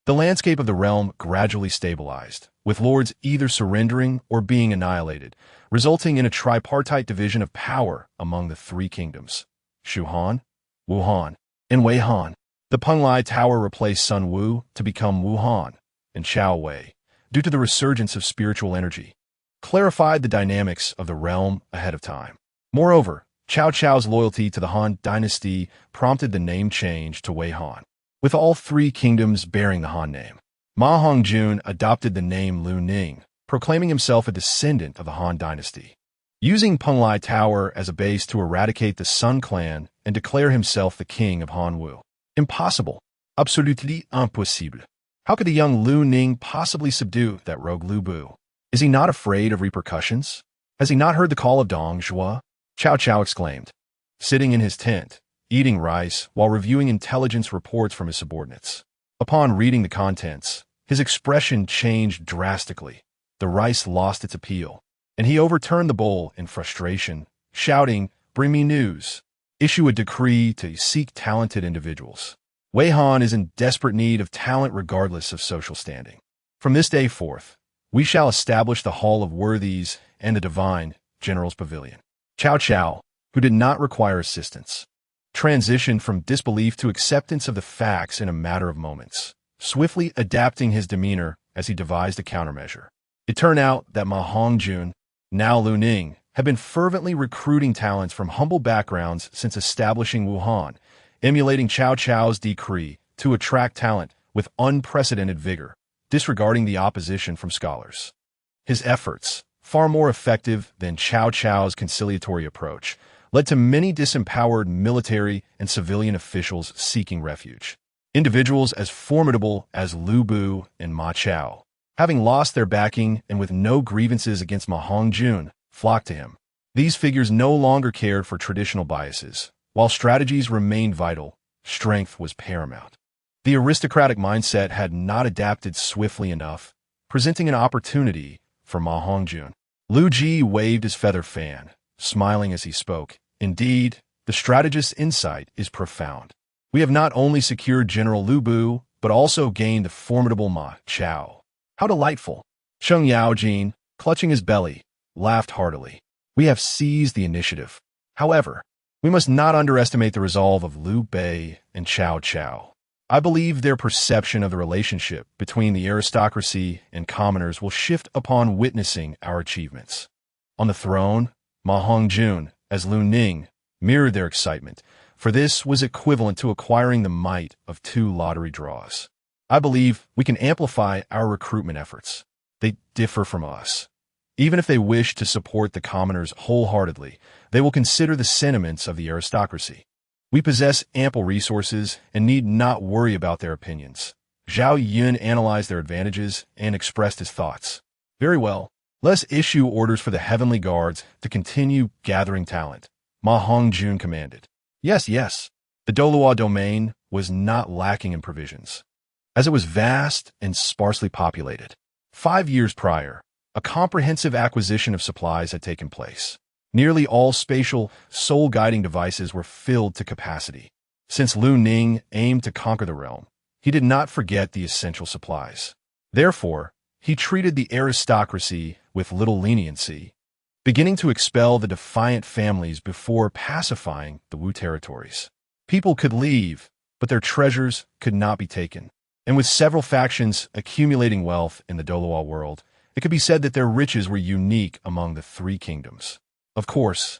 Speaker 1: the landscape of the realm gradually stabilized, with lords either surrendering or being annihilated, resulting in a tripartite division of power among the three kingdoms: Shuhan, Wuhan, and Weihan. The Penglai Tower replaced Sun Wu to become Wuhan and Chao Wei, due to the resurgence of spiritual energy, clarified the dynamics of the realm ahead of time. Moreover, Cao Cao's loyalty to the Han dynasty prompted the name change to Weihan, with all three kingdoms bearing the Han name. Ma Hongjun adopted the name Lu Ning, proclaiming himself a descendant of the Han dynasty, using Penglai Tower as a base to eradicate the Sun clan and declare himself the king of Han Wu. Impossible. Absolutely impossible. How could the young Lu Ning possibly subdue that rogue Lu Bu? Is he not afraid of repercussions? Has he not heard the call of Dong Zhuo? Cao Cao exclaimed, sitting in his tent, eating rice while reviewing intelligence reports from his subordinates. Upon reading the contents, his expression changed drastically. The rice lost its appeal, and he overturned the bowl in frustration, shouting, "Bring me news. Issue a decree to seek talented individuals." Weihan is in desperate need of talent regardless of social standing. From this day forth, we shall establish the Hall of Worthies and the Divine General's Pavilion. Cao Cao, who did not require assistance, transitioned from disbelief to acceptance of the facts in a matter of moments, swiftly adapting his demeanor as he devised a countermeasure. It turned out that Ma Hongjun, now Lu Ning, had been fervently recruiting talents from humble backgrounds since establishing Wuhan, emulating Cao Cao's decree to attract talent with unprecedented vigor, disregarding the opposition from scholars. His efforts, far more effective than Cao Cao's conciliatory approach, led to many disempowered military and civilian officials seeking refuge. Individuals as formidable as Lu Bu and Ma Chao, having lost their backing and with no grievances against Ma Hongjun, flocked to him. These figures no longer cared for traditional biases. While strategies remained vital, strength was paramount. The aristocratic mindset had not adapted swiftly enough, presenting an opportunity for Ma Hongjun. Lu Ji waved his feather fan, smiling as he spoke. Indeed, the strategist's insight is profound. We have not only secured General Lu Bu, but also gained the formidable Ma Chao. How delightful! Sheng Yaojin, clutching his belly, laughed heartily. We have seized the initiative. However, we must not underestimate the resolve of Liu Bei and Cao Cao. I believe their perception of the relationship between the aristocracy and commoners will shift upon witnessing our achievements. On the throne, Ma Hongjun, as Lu Ning, mirrored their excitement, for this was equivalent to acquiring the might of 2 lottery draws. I believe we can amplify our recruitment efforts. They differ from us. Even if they wish to support the commoners wholeheartedly, they will consider the sentiments of the aristocracy. We possess ample resources and need not worry about their opinions. Zhao Yun analyzed their advantages and expressed his thoughts. Very well, let us issue orders for the heavenly guards to continue gathering talent. Ma Hongjun commanded. Yes, yes. The Douluo domain was not lacking in provisions, as it was vast and sparsely populated. 5 years prior, a comprehensive acquisition of supplies had taken place. Nearly all spatial, soul-guiding devices were filled to capacity. Since Lu Ning aimed to conquer the realm, he did not forget the essential supplies. Therefore, he treated the aristocracy with little leniency, beginning to expel the defiant families before pacifying the Wu territories. People could leave, but their treasures could not be taken. And with several factions accumulating wealth in the Douluo world, it could be said that their riches were unique among the 3 kingdoms. Of course,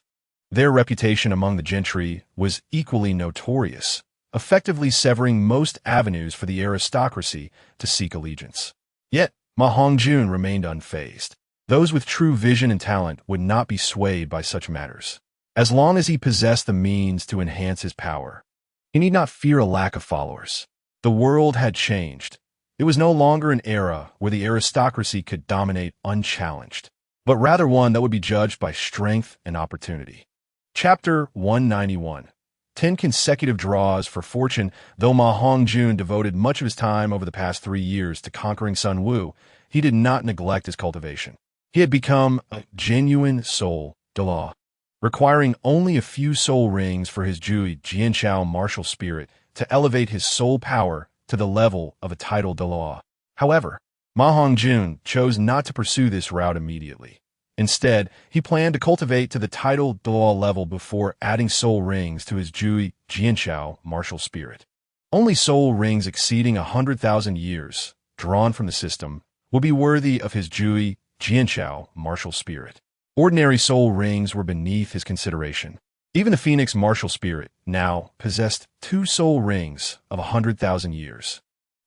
Speaker 1: their reputation among the gentry was equally notorious, effectively severing most avenues for the aristocracy to seek allegiance. Yet, Ma Hongjun remained unfazed. Those with true vision and talent would not be swayed by such matters. As long as he possessed the means to enhance his power, he need not fear a lack of followers. The world had changed. It was no longer an era where the aristocracy could dominate unchallenged, but rather one that would be judged by strength and opportunity. Chapter 191. 10 consecutive draws for fortune. Though Ma Hongjun devoted much of his time over the past 3 years to conquering Sun Wu, he did not neglect his cultivation. He had become a genuine soul Douluo, requiring only a few soul rings for his Jui Jianchao martial spirit to elevate his soul power to the level of a title Douluo. However, Ma Hongjun chose not to pursue this route immediately. Instead, he planned to cultivate to the title Douluo level before adding soul rings to his Jui Jianchao martial spirit. Only soul rings exceeding 100,000 years, drawn from the system, would be worthy of his Jui Jianchao martial spirit. Ordinary soul rings were beneath his consideration. Even the Phoenix martial spirit now possessed 2 soul rings of 100,000 years.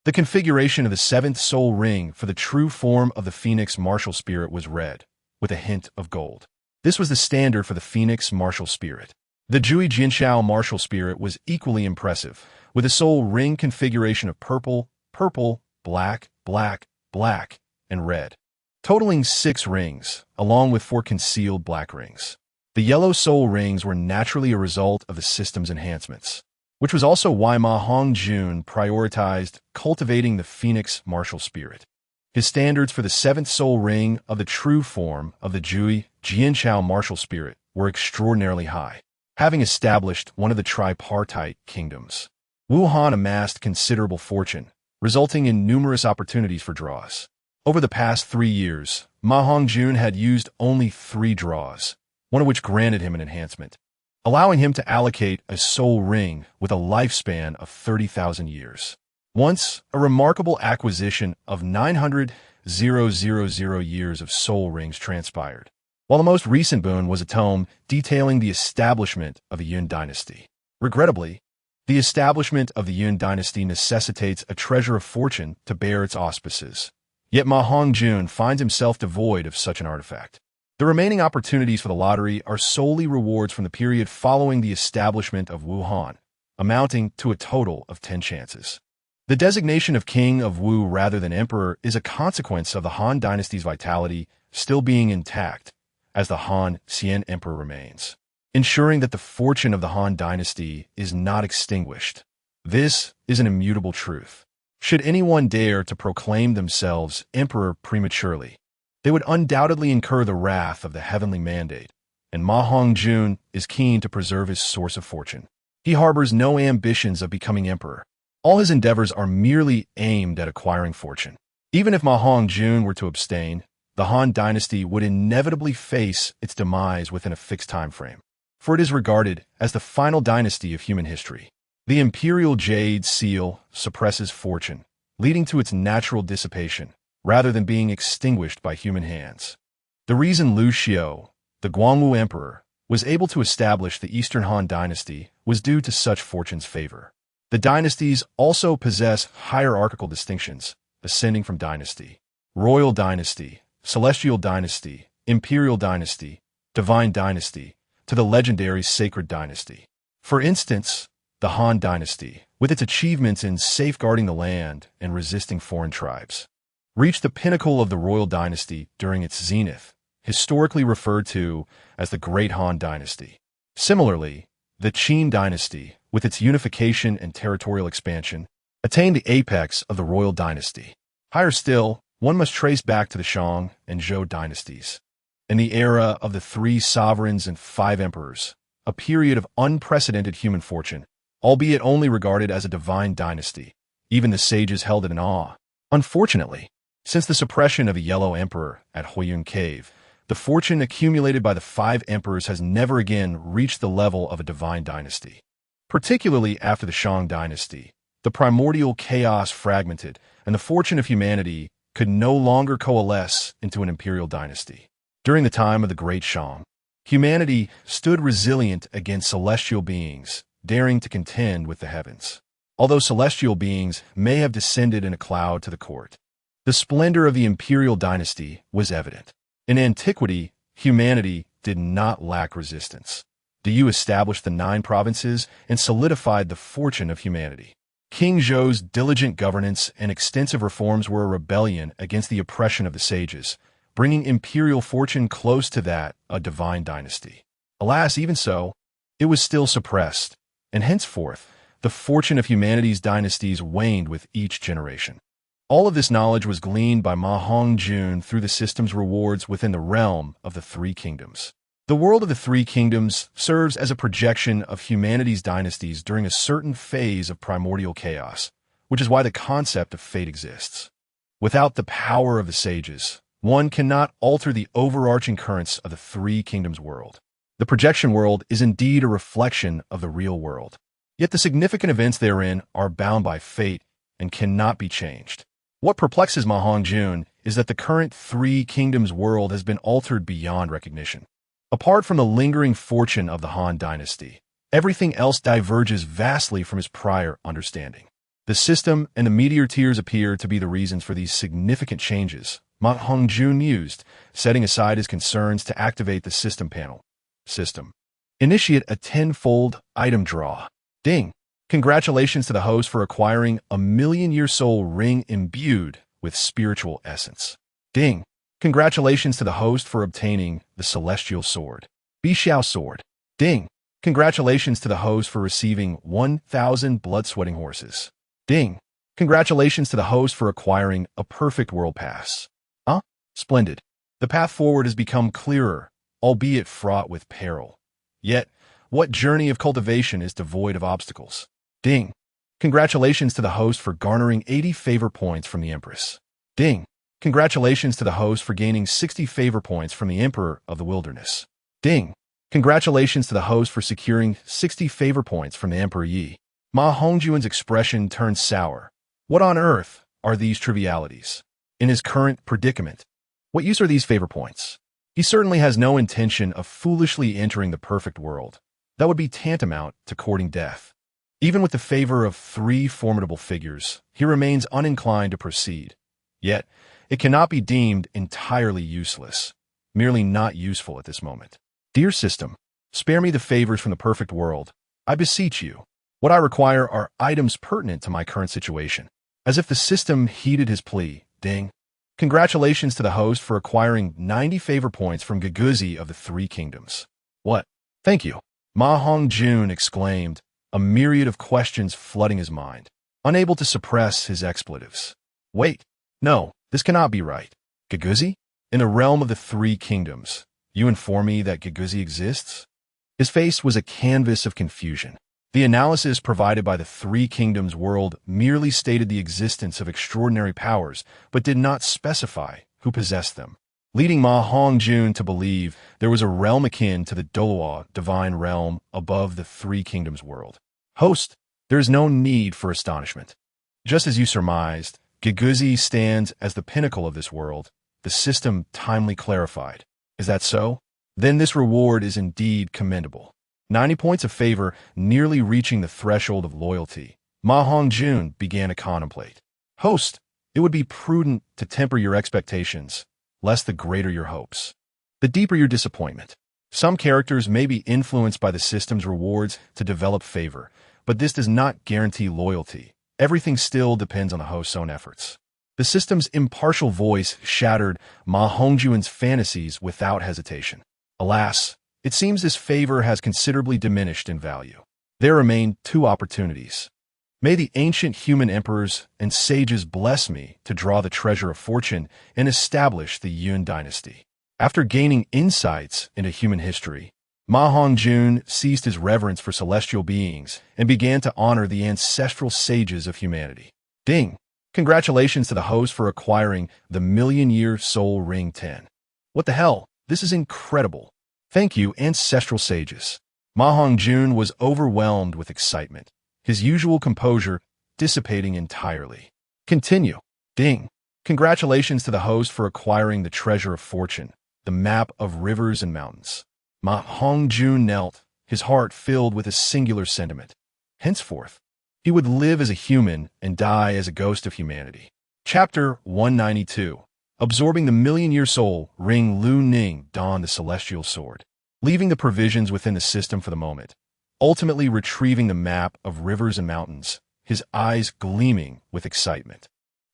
Speaker 1: The configuration of the 7th soul ring for the true form of the Phoenix martial spirit was red, with a hint of gold. This was the standard for the Phoenix martial spirit. The Jui Jianchao martial spirit was equally impressive, with a soul ring configuration of purple, purple, black, black, black, and red, totaling 6 rings, along with 4 concealed black rings. The yellow soul rings were naturally a result of the system's enhancements, which was also why Ma Hongjun prioritized cultivating the Phoenix martial spirit. His standards for the 7th soul ring of the true form of the Jui Jianchao martial spirit were extraordinarily high. Having established one of the tripartite kingdoms, Wu Han amassed considerable fortune, resulting in numerous opportunities for draws. Over the past 3 years, Ma Hongjun had used only 3 draws, one of which granted him an enhancement, allowing him to allocate a soul ring with a lifespan of 30,000 years. Once, a remarkable acquisition of 900,000 years of soul rings transpired, while the most recent boon was a tome detailing the establishment of the Yun dynasty. Regrettably, the establishment of the Yun dynasty necessitates a treasure of fortune to bear its auspices. Yet Ma Hongjun finds himself devoid of such an artifact. The remaining opportunities for the lottery are solely rewards from the period following the establishment of Wu Han, amounting to a total of 10 chances. The designation of King of Wu rather than Emperor is a consequence of the Han dynasty's vitality still being intact, as the Han Xian Emperor remains, ensuring that the fortune of the Han dynasty is not extinguished. This is an immutable truth. Should anyone dare to proclaim themselves emperor prematurely, they would undoubtedly incur the wrath of the heavenly mandate, and Ma Hongjun is keen to preserve his source of fortune. He harbors no ambitions of becoming emperor. All his endeavors are merely aimed at acquiring fortune. Even if Ma Hongjun were to abstain, the Han dynasty would inevitably face its demise within a fixed time frame, for it is regarded as the final dynasty of human history. The imperial jade seal suppresses fortune, leading to its natural dissipation, rather than being extinguished by human hands. The reason Lu Xiao, the Guangwu emperor, was able to establish the Eastern Han dynasty was due to such fortune's favor. The dynasties also possess hierarchical distinctions, ascending from dynasty, royal dynasty, celestial dynasty, imperial dynasty, divine dynasty, to the legendary sacred dynasty. For instance, the Han dynasty, with its achievements in safeguarding the land and resisting foreign tribes, reached the pinnacle of the royal dynasty during its zenith, historically referred to as the Great Han Dynasty. Similarly, the Qin dynasty, with its unification and territorial expansion, attained the apex of the royal dynasty. Higher still, one must trace back to the Shang and Zhou dynasties. In the era of the 3 sovereigns and 5 emperors, a period of unprecedented human fortune, albeit only regarded as a divine dynasty, even the sages held it in awe. Unfortunately, since the suppression of the Yellow Emperor at Hongjun Cave, the fortune accumulated by the 5 emperors has never again reached the level of a divine dynasty. Particularly after the Shang dynasty, the primordial chaos fragmented, and the fortune of humanity could no longer coalesce into an imperial dynasty. During the time of the Great Shang, humanity stood resilient against celestial beings, daring to contend with the heavens. Although celestial beings may have descended in a cloud to the court, the splendor of the imperial dynasty was evident. In antiquity, humanity did not lack resistance. The Yu established the 9 provinces and solidified the fortune of humanity. King Zhou's diligent governance and extensive reforms were a rebellion against the oppression of the sages, bringing imperial fortune close to that of a divine dynasty. Alas, even so, it was still suppressed, and henceforth, the fortune of humanity's dynasties waned with each generation. All of this knowledge was gleaned by Ma Hongjun through the system's rewards within the realm of the Three Kingdoms. The world of the Three Kingdoms serves as a projection of humanity's dynasties during a certain phase of primordial chaos, which is why the concept of fate exists. Without the power of the sages, one cannot alter the overarching currents of the Three Kingdoms world. The projection world is indeed a reflection of the real world. Yet the significant events therein are bound by fate and cannot be changed. What perplexes Ma Hongjun is that the current Three Kingdoms world has been altered beyond recognition. Apart from the lingering fortune of the Han dynasty, everything else diverges vastly from his prior understanding. The system and the meteor tears appear to be the reasons for these significant changes, Ma Hongjun mused, setting aside his concerns to activate the system panel. System. Initiate a 10-fold item draw. Ding! Congratulations to the host for acquiring a million-year soul ring imbued with spiritual essence. Ding! Congratulations to the host for obtaining the celestial sword. Bixiao sword. Ding! Congratulations to the host for receiving 1,000 blood-sweating horses. Ding! Congratulations to the host for acquiring a perfect world pass. Splendid. The path forward has become clearer, albeit fraught with peril. Yet, what journey of cultivation is devoid of obstacles? Ding! Congratulations to the host for garnering 80 favor points from the Empress. Ding! Congratulations to the host for gaining 60 favor points from the Emperor of the Wilderness. Ding! Congratulations to the host for securing 60 favor points from the Emperor Yi. Ma Hongjun's expression turned sour. What on earth are these trivialities? In his current predicament, what use are these favor points? He certainly has no intention of foolishly entering the perfect world. That would be tantamount to courting death. Even with the favor of 3 formidable figures, he remains uninclined to proceed. Yet, it cannot be deemed entirely useless, merely not useful at this moment. Dear system, spare me the favors from the perfect world. I beseech you. What I require are items pertinent to my current situation. As if the system heeded his plea, ding. Congratulations to the host for acquiring 90 favor points from Giguzi of the Three Kingdoms. What? Thank you. Ma Hongjun exclaimed, a myriad of questions flooding his mind, unable to suppress his expletives. Wait. No, this cannot be right. Giguzi? In the realm of the Three Kingdoms, you inform me that Giguzi exists? His face was a canvas of confusion. The analysis provided by the Three Kingdoms world merely stated the existence of extraordinary powers, but did not specify who possessed them, leading Ma Hongjun to believe there was a realm akin to the Douluo divine realm above the Three Kingdoms world. Host, there is no need for astonishment. Just as you surmised, Giguzi stands as the pinnacle of this world, the system timely clarified. Is that so? Then this reward is indeed commendable. 90 points of favor, nearly reaching the threshold of loyalty. Ma Hongjun began to contemplate. Host, it would be prudent to temper your expectations, lest the greater your hopes, the deeper your disappointment. Some characters may be influenced by the system's rewards to develop favor, but this does not guarantee loyalty. Everything still depends on the host's own efforts. The system's impartial voice shattered Ma Hongjun's fantasies without hesitation. Alas, it seems this favor has considerably diminished in value. There remain 2 opportunities. May the ancient human emperors and sages bless me to draw the treasure of fortune and establish the Yun dynasty. After gaining insights into human history, Ma Hongjun ceased his reverence for celestial beings and began to honor the ancestral sages of humanity. Ding! Congratulations to the host for acquiring the million-year soul ring 10. What the hell? This is incredible. Thank you, ancestral sages. Ma Hongjun was overwhelmed with excitement, his usual composure dissipating entirely. Continue. Ding. Congratulations to the host for acquiring the treasure of fortune, the map of rivers and mountains. Ma Hongjun knelt, his heart filled with a singular sentiment. Henceforth, he would live as a human and die as a ghost of humanity. Chapter 192. Absorbing the million-year soul, Ring Lu Ning donned the celestial sword, leaving the provisions within the system for the moment, ultimately retrieving the map of rivers and mountains, his eyes gleaming with excitement.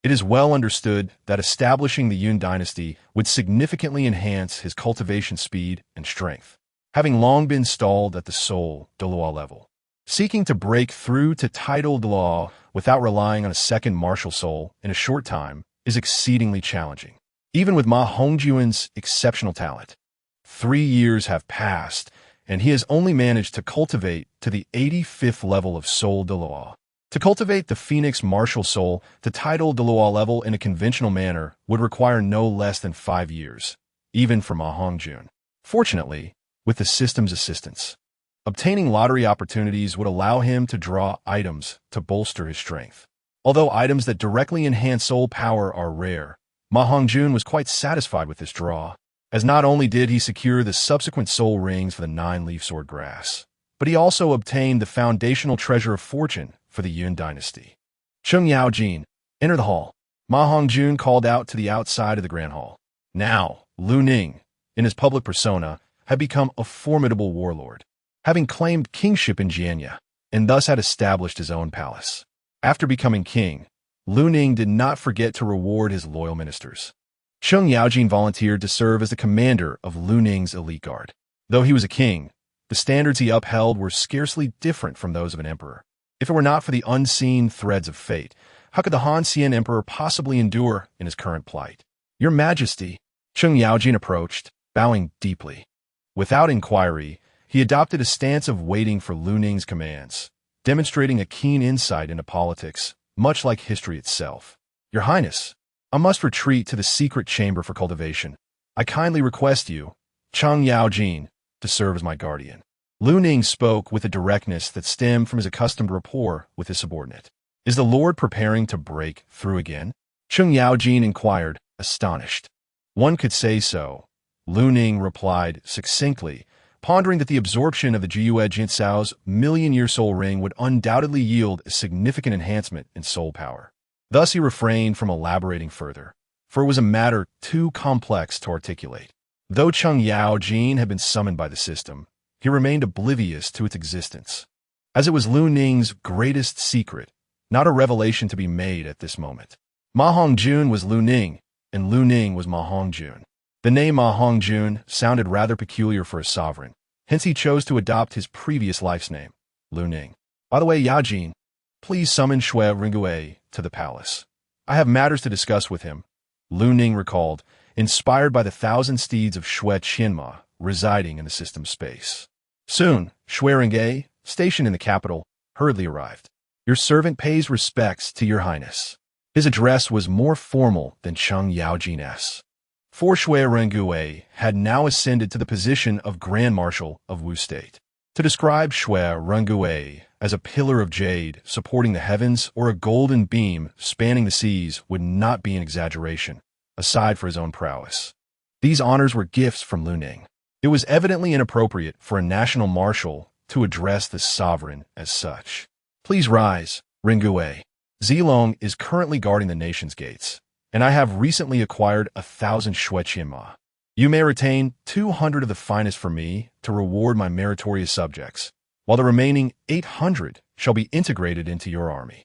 Speaker 1: It is well understood that establishing the Yun dynasty would significantly enhance his cultivation speed and strength, having long been stalled at the Douluo level. Seeking to break through to title Douluo without relying on a second martial soul in a short time is exceedingly challenging, even with Ma Hongjun's exceptional talent. 3 years have passed, and he has only managed to cultivate to the 85th level of Soul Douluo. To cultivate the Phoenix martial soul to title Douluo level in a conventional manner would require no less than 5 years, even for Ma Hongjun. Fortunately, with the system's assistance, obtaining lottery opportunities would allow him to draw items to bolster his strength. Although items that directly enhance soul power are rare, Ma Hongjun was quite satisfied with this draw, as not only did he secure the subsequent soul rings for the 9-leaf sword grass, but he also obtained the foundational treasure of fortune for the Yun dynasty. Chung Yaojin, enter the hall. Ma Hongjun called out to the outside of the grand hall. Now, Lu Ning, in his public persona, had become a formidable warlord, having claimed kingship in Jianya, and thus had established his own palace. After becoming king, Lu Ning did not forget to reward his loyal ministers. Chung Yaojin volunteered to serve as the commander of Lu Ning's elite guard. Though he was a king, the standards he upheld were scarcely different from those of an emperor. If it were not for the unseen threads of fate, how could the Han Xian emperor possibly endure in his current plight? Your Majesty, Chung Yaojin approached, bowing deeply. Without inquiry, he adopted a stance of waiting for Lu Ning's commands, demonstrating a keen insight into politics, much like history itself. Your Highness, I must retreat to the secret chamber for cultivation. I kindly request you, Chung Yaojin, to serve as my guardian. Lu Ning spoke with a directness that stemmed from his accustomed rapport with his subordinate. Is the Lord preparing to break through again? Chung Yaojin inquired, astonished. One could say so, Lu Ning replied succinctly, pondering that the absorption of the Jiyue Jinsao's million-year soul ring would undoubtedly yield a significant enhancement in soul power. Thus he refrained from elaborating further, for it was a matter too complex to articulate. Though Chung Yaojin had been summoned by the system, he remained oblivious to its existence, as it was Lu Ning's greatest secret, not a revelation to be made at this moment. Ma Hongjun was Lu Ning, and Lu Ning was Ma Hongjun. The name Ma Hongjun sounded rather peculiar for a sovereign, hence he chose to adopt his previous life's name, Lu Ning. By the way, Yaojin, please summon Shui Ringue to the palace. I have matters to discuss with him, Lu Ning recalled, inspired by the 1,000 steeds of Shui Qianma residing in the system's space. Soon, Shui Ringue, stationed in the capital, hurriedly arrived. Your servant pays respects to your highness. His address was more formal than Chung Yaojin's. For Shui Ringue had now ascended to the position of Grand Marshal of Wu State. To describe Shui Ringue as a pillar of jade supporting the heavens or a golden beam spanning the seas would not be an exaggeration, aside for his own prowess. These honors were gifts from Lu Ning. It was evidently inappropriate for a national marshal to address the sovereign as such. Please rise, Ringue. Zilong is currently guarding the nation's gates, and I have recently acquired 1,000 Shui Qianma. You may retain 200 of the finest for me to reward my meritorious subjects, while the remaining 800 shall be integrated into your army.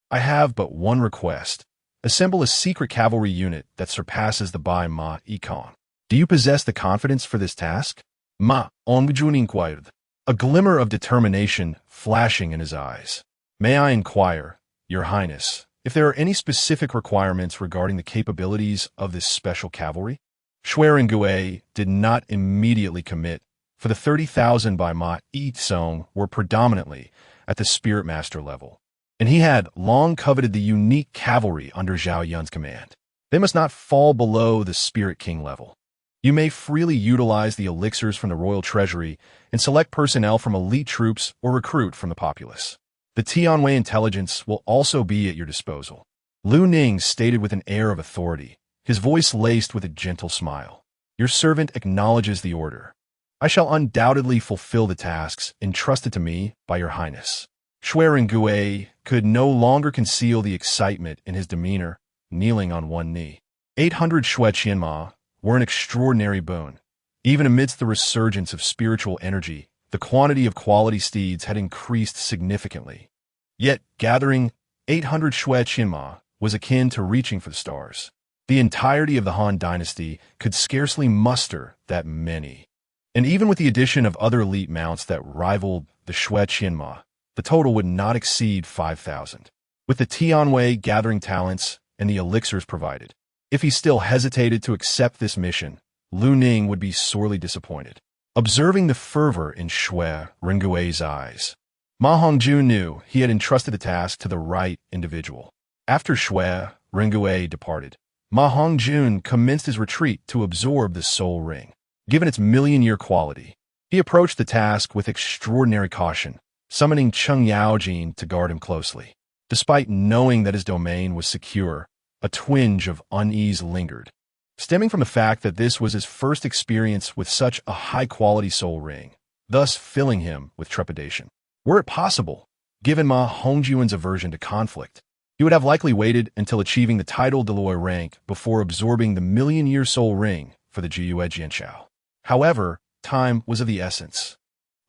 Speaker 1: I have but one request. Assemble a secret cavalry unit that surpasses the Bai Ma Ikon. Do you possess the confidence for this task? Ma Hongjun inquired, a glimmer of determination flashing in his eyes. May I inquire, Your Highness, if there are any specific requirements regarding the capabilities of this special cavalry? Shui Ringue did not immediately commit, for the 30,000 by Ma Yi-tsong were predominantly at the Spirit Master level, and he had long coveted the unique cavalry under Zhao Yun's command. They must not fall below the Spirit King level. You may freely utilize the elixirs from the royal treasury and select personnel from elite troops or recruit from the populace. The Tianwei intelligence will also be at your disposal. Lu Ning stated with an air of authority, his voice laced with a gentle smile. Your servant acknowledges the order. I shall undoubtedly fulfill the tasks entrusted to me by your highness. Shui Ringue could no longer conceal the excitement in his demeanor, kneeling on one knee. 800 Shui Qianma were an extraordinary boon. Even amidst the resurgence of spiritual energy, the quantity of quality steeds had increased significantly. Yet, gathering 800 Shui Qianma was akin to reaching for the stars. The entirety of the Han dynasty could scarcely muster that many. And even with the addition of other elite mounts that rivaled the Shui Qianma, the total would not exceed 5,000. With the Tianwei gathering talents and the elixirs provided, if he still hesitated to accept this mission, Lu Ning would be sorely disappointed. Observing the fervor in Shui Rengui's eyes, Ma Hongjun knew he had entrusted the task to the right individual. After Shui Rengui departed, Ma Hongjun commenced his retreat to absorb the soul ring. Given its million-year quality, he approached the task with extraordinary caution, summoning Cheng Yaojin to guard him closely. Despite knowing that his domain was secure, a twinge of unease lingered, stemming from the fact that this was his first experience with such a high-quality soul ring, thus filling him with trepidation. Were it possible, given Ma Hongjun's aversion to conflict, he would have likely waited until achieving the title Douluo rank before absorbing the million-year soul ring for the Jiyue Jianshao. However, time was of the essence.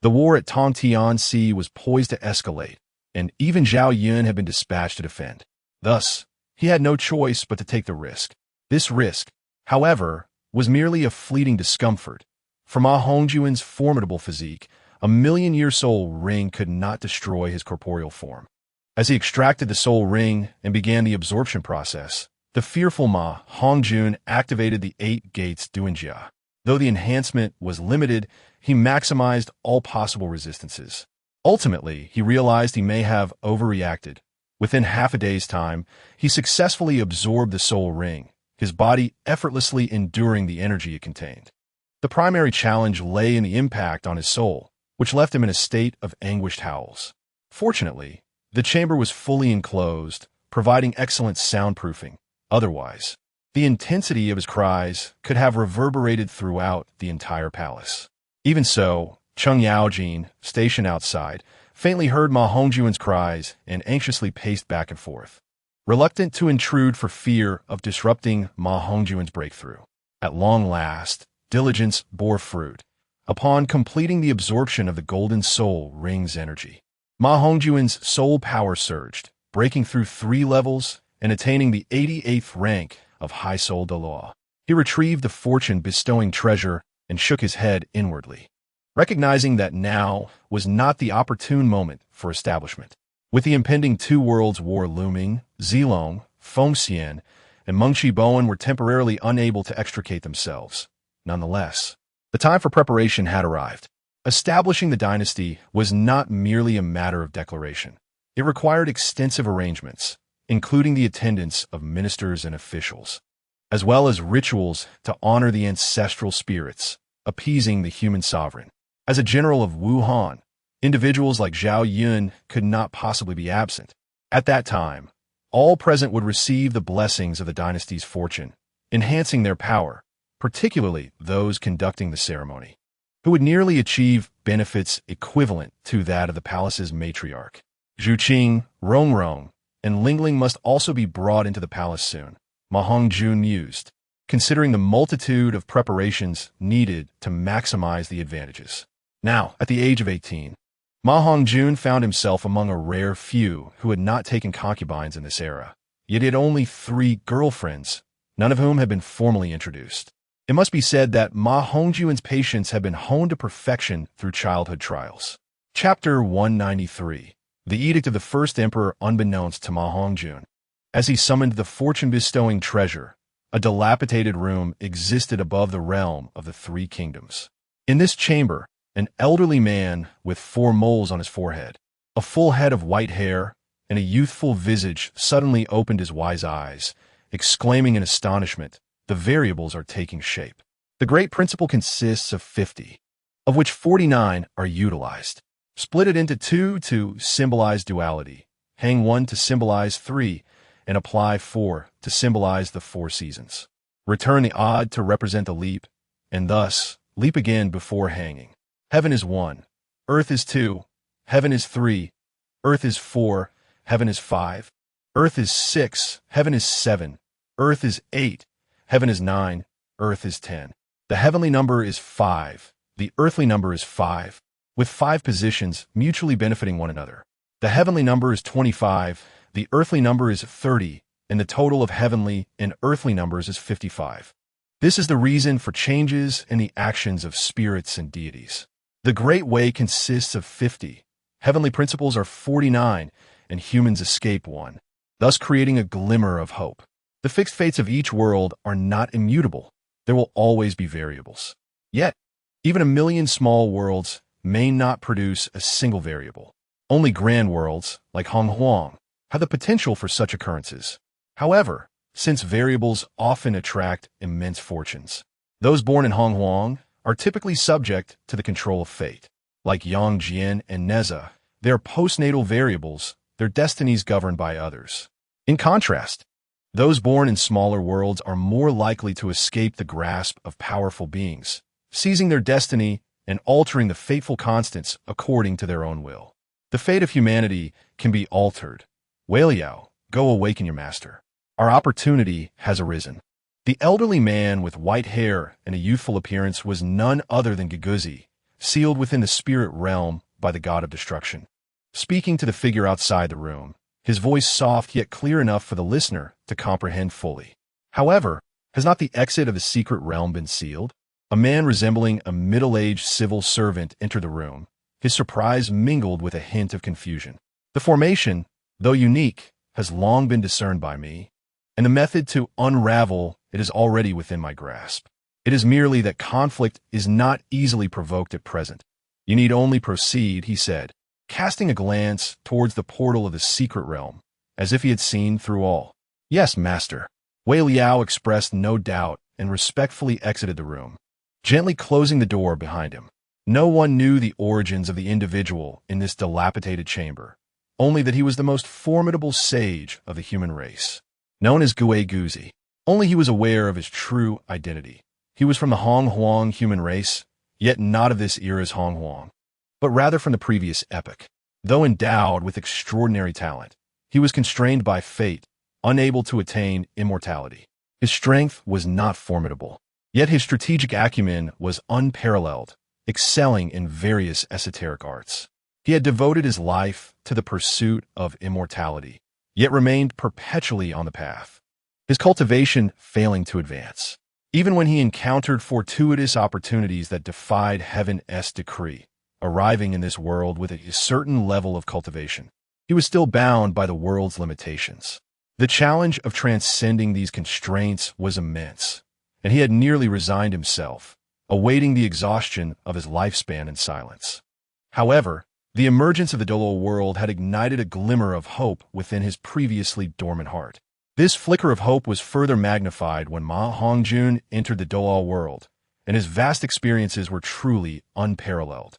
Speaker 1: The war at Tongtianxi was poised to escalate, and even Zhao Yun had been dispatched to defend. Thus, he had no choice but to take the risk. This risk, however, was merely a fleeting discomfort. For Ma Hongjun's formidable physique, a million-year soul ring could not destroy his corporeal form. As he extracted the soul ring and began the absorption process, the fearful Ma Hongjun activated the 8 gates Duanjia. Though the enhancement was limited, he maximized all possible resistances. Ultimately, he realized he may have overreacted. Within half a day's time, he successfully absorbed the soul ring, his body effortlessly enduring the energy it contained. The primary challenge lay in the impact on his soul, which left him in a state of anguished howls. Fortunately, the chamber was fully enclosed, providing excellent soundproofing. Otherwise, the intensity of his cries could have reverberated throughout the entire palace. Even so, Cheng Yaojin, stationed outside, faintly heard Ma Hongjun's cries and anxiously paced back and forth, reluctant to intrude for fear of disrupting Ma Hongjun's breakthrough. At long last, diligence bore fruit. Upon completing the absorption of the golden soul ring's energy, Ma Hongjun's soul power surged, breaking through 3 levels and attaining the 88th rank of High Soul Douluo. He retrieved the fortune-bestowing treasure and shook his head inwardly, recognizing that now was not the opportune moment for establishment. With the impending 2 worlds war looming, Zilong, Fengxian, and Mengqi Bowen were temporarily unable to extricate themselves. Nonetheless, the time for preparation had arrived. Establishing the dynasty was not merely a matter of declaration. It required extensive arrangements, including the attendance of ministers and officials, as well as rituals to honor the ancestral spirits, appeasing the human sovereign. As a general of Wuhan, individuals like Zhao Yun could not possibly be absent. At that time, all present would receive the blessings of the dynasty's fortune, enhancing their power, particularly those conducting the ceremony, who would nearly achieve benefits equivalent to that of the palace's matriarch. Zhu Qing, Rongrong, and Lingling must also be brought into the palace soon, Ma Hongjun mused, considering the multitude of preparations needed to maximize the advantages. Now, at the age of 18, Ma Hongjun found himself among a rare few who had not taken concubines in this era. Yet he had only 3 girlfriends, none of whom had been formally introduced. It must be said that Ma Hongjun's patience had been honed to perfection through childhood trials. Chapter 193. The Edict of the First Emperor unbeknownst to Ma Hongjun. As he summoned the fortune-bestowing treasure, a dilapidated room existed above the realm of the 3 kingdoms. In this chamber, an elderly man with 4 moles on his forehead, a full head of white hair, and a youthful visage suddenly opened his wise eyes, exclaiming in astonishment, "The variables are taking shape. The great principle consists of 50, of which 49 are utilized. Split it into 2 to symbolize duality, hang 1 to symbolize 3, and apply 4 to symbolize the 4 seasons. Return the odd to represent the leap, and thus leap again before hanging. Heaven is 1, earth is 2, heaven is 3, earth is 4, heaven is 5, earth is 6, heaven is 7, earth is 8, heaven is 9, earth is 10. The heavenly number is 5, the earthly number is 5, with 5 positions mutually benefiting one another. The heavenly number is 25, the earthly number is 30, and the total of heavenly and earthly numbers is 55. This is the reason for changes in the actions of spirits and deities. The Great Way consists of 50, Heavenly principles are 49, and humans escape one, thus creating a glimmer of hope. The fixed fates of each world are not immutable. There will always be variables. Yet, even a million small worlds may not produce a single variable. Only grand worlds, like Hongjun, have the potential for such occurrences. However, since variables often attract immense fortunes, those born in Hongjun are typically subject to the control of fate. Like Yongjin and Neza, they are postnatal variables, their destinies governed by others. In contrast, those born in smaller worlds are more likely to escape the grasp of powerful beings, seizing their destiny and altering the fateful constants according to their own will. The fate of humanity can be altered. Weiliao, go awaken your master. Our opportunity has arisen. The elderly man with white hair and a youthful appearance was none other than Guguzi, sealed within the spirit realm by the god of destruction. Speaking to the figure outside the room, his voice soft yet clear enough for the listener to comprehend fully. However, has not the exit of the secret realm been sealed? A man resembling a middle-aged civil servant entered the room, his surprise mingled with a hint of confusion. The formation, though unique, has long been discerned by me, and the method to unravel it is already within my grasp. It is merely that conflict is not easily provoked at present. You need only proceed, he said, casting a glance towards the portal of the secret realm, as if he had seen through all. Yes, master. Wei Liao expressed no doubt and respectfully exited the room, gently closing the door behind him. No one knew the origins of the individual in this dilapidated chamber, only that he was the most formidable sage of the human race, known as Gue Guzi. Only he was aware of his true identity. He was from the Hongjun human race, yet not of this era's Hongjun, but rather from the previous epoch. Though endowed with extraordinary talent, he was constrained by fate, unable to attain immortality. His strength was not formidable, yet his strategic acumen was unparalleled, excelling in various esoteric arts. He had devoted his life to the pursuit of immortality, yet remained perpetually on the path, his cultivation failing to advance. Even when he encountered fortuitous opportunities that defied heaven's decree, arriving in this world with a certain level of cultivation, he was still bound by the world's limitations. The challenge of transcending these constraints was immense, and he had nearly resigned himself, awaiting the exhaustion of his lifespan in silence. However, the emergence of the Douluo world had ignited a glimmer of hope within his previously dormant heart. This flicker of hope was further magnified when Hongjun entered the Douluo world, and his vast experiences were truly unparalleled.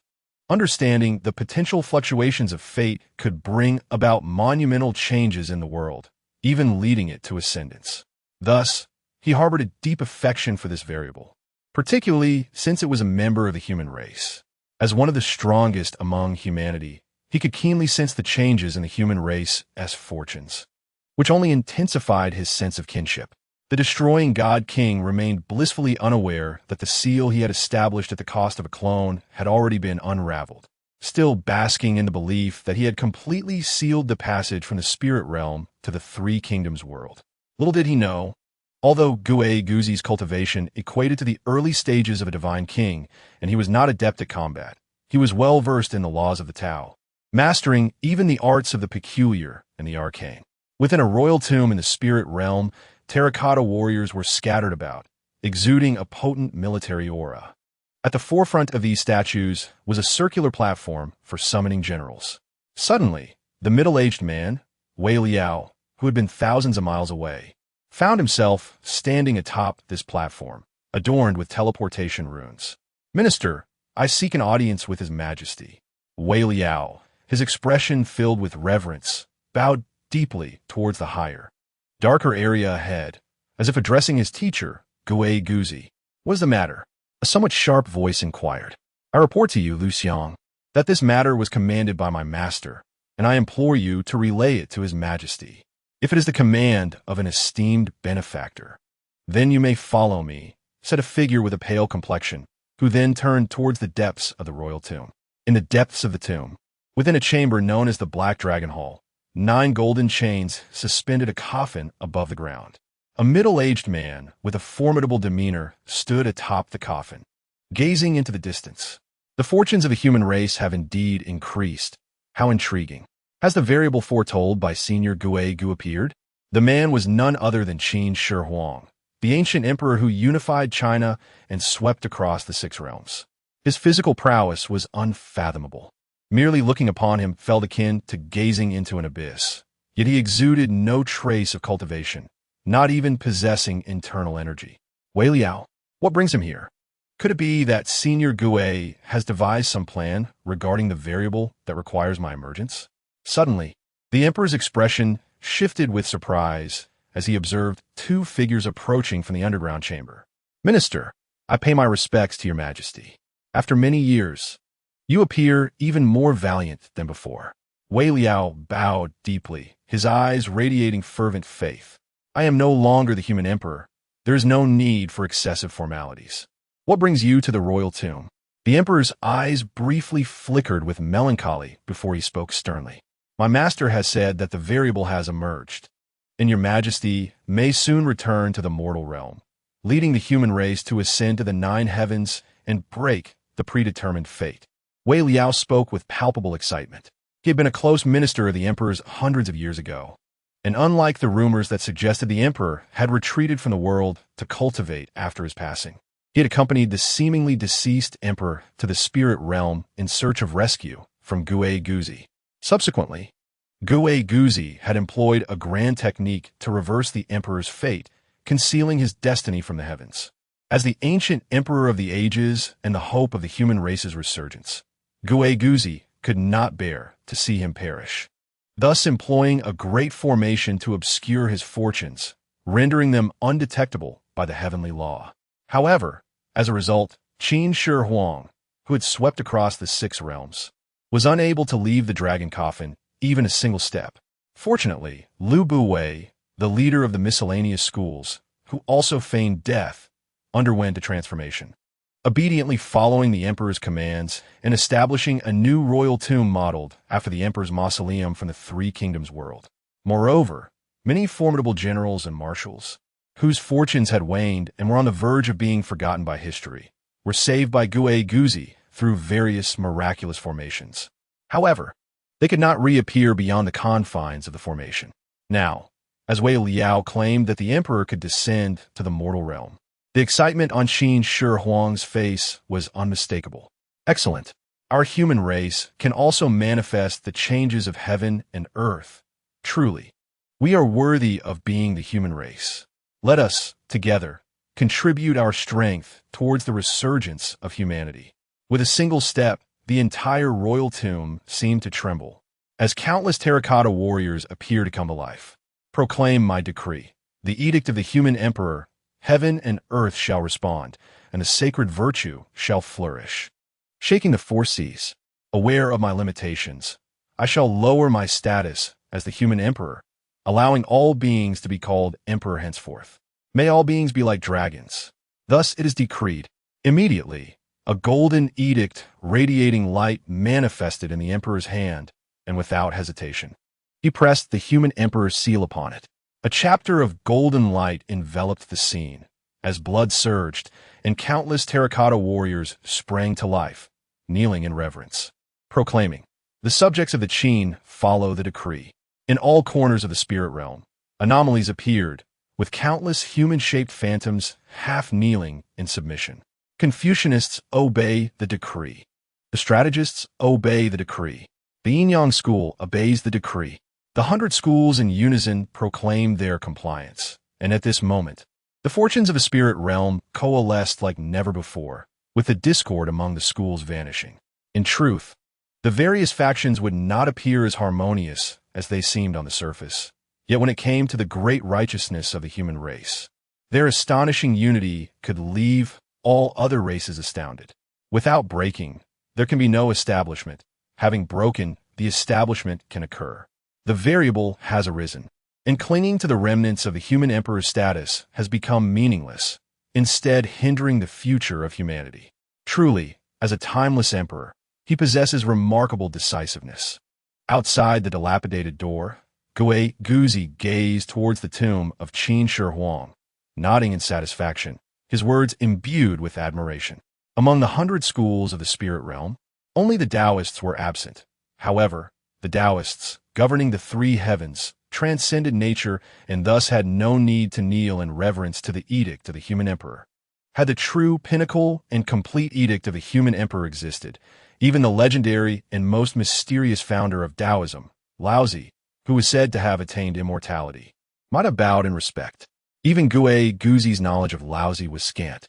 Speaker 1: Understanding the potential fluctuations of fate could bring about monumental changes in the world, even leading it to ascendance. Thus, he harbored a deep affection for this variable, particularly since it was a member of the human race. As one of the strongest among humanity, he could keenly sense the changes in the human race's fortunes, which only intensified his sense of kinship. The destroying God King remained blissfully unaware that the seal he had established at the cost of a clone had already been unraveled, still basking in the belief that he had completely sealed the passage from the spirit realm to the Three Kingdoms world. Little did he know, although Gue Guzi's cultivation equated to the early stages of a divine king, and he was not adept at combat, he was well versed in the laws of the Tao, mastering even the arts of the peculiar and the arcane. Within a royal tomb in the spirit realm, terracotta warriors were scattered about, exuding a potent military aura. At the forefront of these statues was a circular platform for summoning generals. Suddenly, the middle-aged man, Wei Liao, who had been thousands of miles away, found himself standing atop this platform, adorned with teleportation runes. "Minister, I seek an audience with His Majesty." Wei Liao, his expression filled with reverence, bowed deeply towards the higher, darker area ahead, as if addressing his teacher, Gue Guzi. "What is the matter?" A somewhat sharp voice inquired. "I report to you, Lu Xiang, that this matter was commanded by my master, and I implore you to relay it to His Majesty. If it is the command of an esteemed benefactor, then you may follow me," said a figure with a pale complexion, who then turned towards the depths of the royal tomb. In the depths of the tomb, within a chamber known as the Black Dragon Hall, 9 golden chains suspended a coffin above the ground. A middle-aged man with a formidable demeanor stood atop the coffin, gazing into the distance. The fortunes of the human race have indeed increased, How intriguing. Has the variable foretold by Senior Gu appeared? The man was none other than Qin Shi Huang, the ancient emperor who unified China and swept across the six realms. His physical prowess was unfathomable. Merely looking upon him felt akin to gazing into an abyss. Yet he exuded no trace of cultivation, not even possessing internal energy. Wei Liao, what brings him here? Could it be that Senior Gu has devised some plan regarding the variable that requires my emergence? Suddenly, the emperor's expression shifted with surprise as he observed two figures approaching from the underground chamber. Minister, I pay my respects to your majesty. After many years, you appear even more valiant than before. Wei Liao bowed deeply, his eyes radiating fervent faith. I am no longer the human emperor. There is no need for excessive formalities. What brings you to the royal tomb? The emperor's eyes briefly flickered with melancholy before he spoke sternly. My master has said that the variable has emerged, and your majesty may soon return to the mortal realm, leading the human race to ascend to the 9 heavens and break the predetermined fate. Wei Liao spoke with palpable excitement. He had been a close minister of the emperor's hundreds of years ago, and unlike the rumors that suggested the emperor had retreated from the world to cultivate after his passing, he had accompanied the seemingly deceased emperor to the spirit realm in search of rescue from Gu Guzi. Subsequently, Gu Guzi had employed a grand technique to reverse the emperor's fate, concealing his destiny from the heavens. As the ancient emperor of the ages and the hope of the human race's resurgence, Gu Guzi could not bear to see him perish, thus employing a great formation to obscure his fortunes, rendering them undetectable by the heavenly law. However, as a result, Qin Shi Huang, who had swept across the 6 realms, was unable to leave the dragon coffin even a single step. Fortunately, Lu Buwei, the leader of the miscellaneous schools, who also feigned death, underwent a transformation, obediently following the emperor's commands and establishing a new royal tomb modeled after the emperor's mausoleum from the 3 Kingdoms world. Moreover, many formidable generals and marshals, whose fortunes had waned and were on the verge of being forgotten by history, were saved by Gu Guzi through various miraculous formations. However, they could not reappear beyond the confines of the formation. Now, as Wei Liao claimed that the emperor could descend to the mortal realm, the excitement on Qin Shi Huang's face was unmistakable. Excellent. Our human race can also manifest the changes of heaven and earth. Truly, we are worthy of being the human race. Let us, together, contribute our strength towards the resurgence of humanity. With a single step, the entire royal tomb seemed to tremble, as countless terracotta warriors appear to come to life. Proclaim my decree. The edict of the human emperor, heaven and earth shall respond, and the sacred virtue shall flourish. Shaking the 4 seas, aware of my limitations, I shall lower my status as the human emperor, allowing all beings to be called emperor henceforth. May all beings be like dragons. Thus it is decreed. Immediately, a golden edict radiating light manifested in the emperor's hand, and without hesitation, he pressed the human emperor's seal upon it. A chapter of golden light enveloped the scene, as blood surged, and countless terracotta warriors sprang to life, kneeling in reverence, proclaiming, "The subjects of the Qin follow the decree." In all corners of the spirit realm, anomalies appeared, with countless human-shaped phantoms half-kneeling in submission. Confucianists obey the decree. The strategists obey the decree. The Yin-Yang school obeys the decree. The 100 schools in unison proclaim their compliance. And at this moment, the fortunes of the spirit realm coalesced like never before, with the discord among the schools vanishing. In truth, the various factions would not appear as harmonious as they seemed on the surface. Yet when it came to the great righteousness of the human race, their astonishing unity could leave all other races astounded. Without breaking, there can be no establishment. Having broken, the establishment can occur. The variable has arisen, and clinging to the remnants of the human emperor's status has become meaningless, instead hindering the future of humanity. Truly, as a timeless emperor, he possesses remarkable decisiveness. Outside the dilapidated door, Gu Guzi gazed towards the tomb of Qin Shi Huang, nodding in satisfaction, his words imbued with admiration. Among the 100 schools of the spirit realm, only the Taoists were absent. However, the Taoists, governing the three heavens, transcended nature and thus had no need to kneel in reverence to the edict of the human emperor. Had the true pinnacle and complete edict of a human emperor existed, even the legendary and most mysterious founder of Taoism, Laozi, who was said to have attained immortality, might have bowed in respect. Even Guzi's knowledge of Laozi was scant,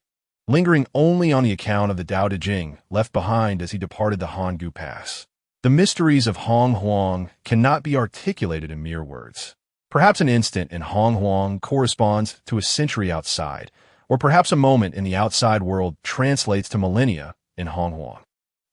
Speaker 1: lingering only on the account of the Tao Te Ching left behind as he departed the Hongu Pass. The mysteries of Hong Huang cannot be articulated in mere words. Perhaps an instant in Hong Huang corresponds to a century outside, or perhaps a moment in the outside world translates to millennia in Hong Huang.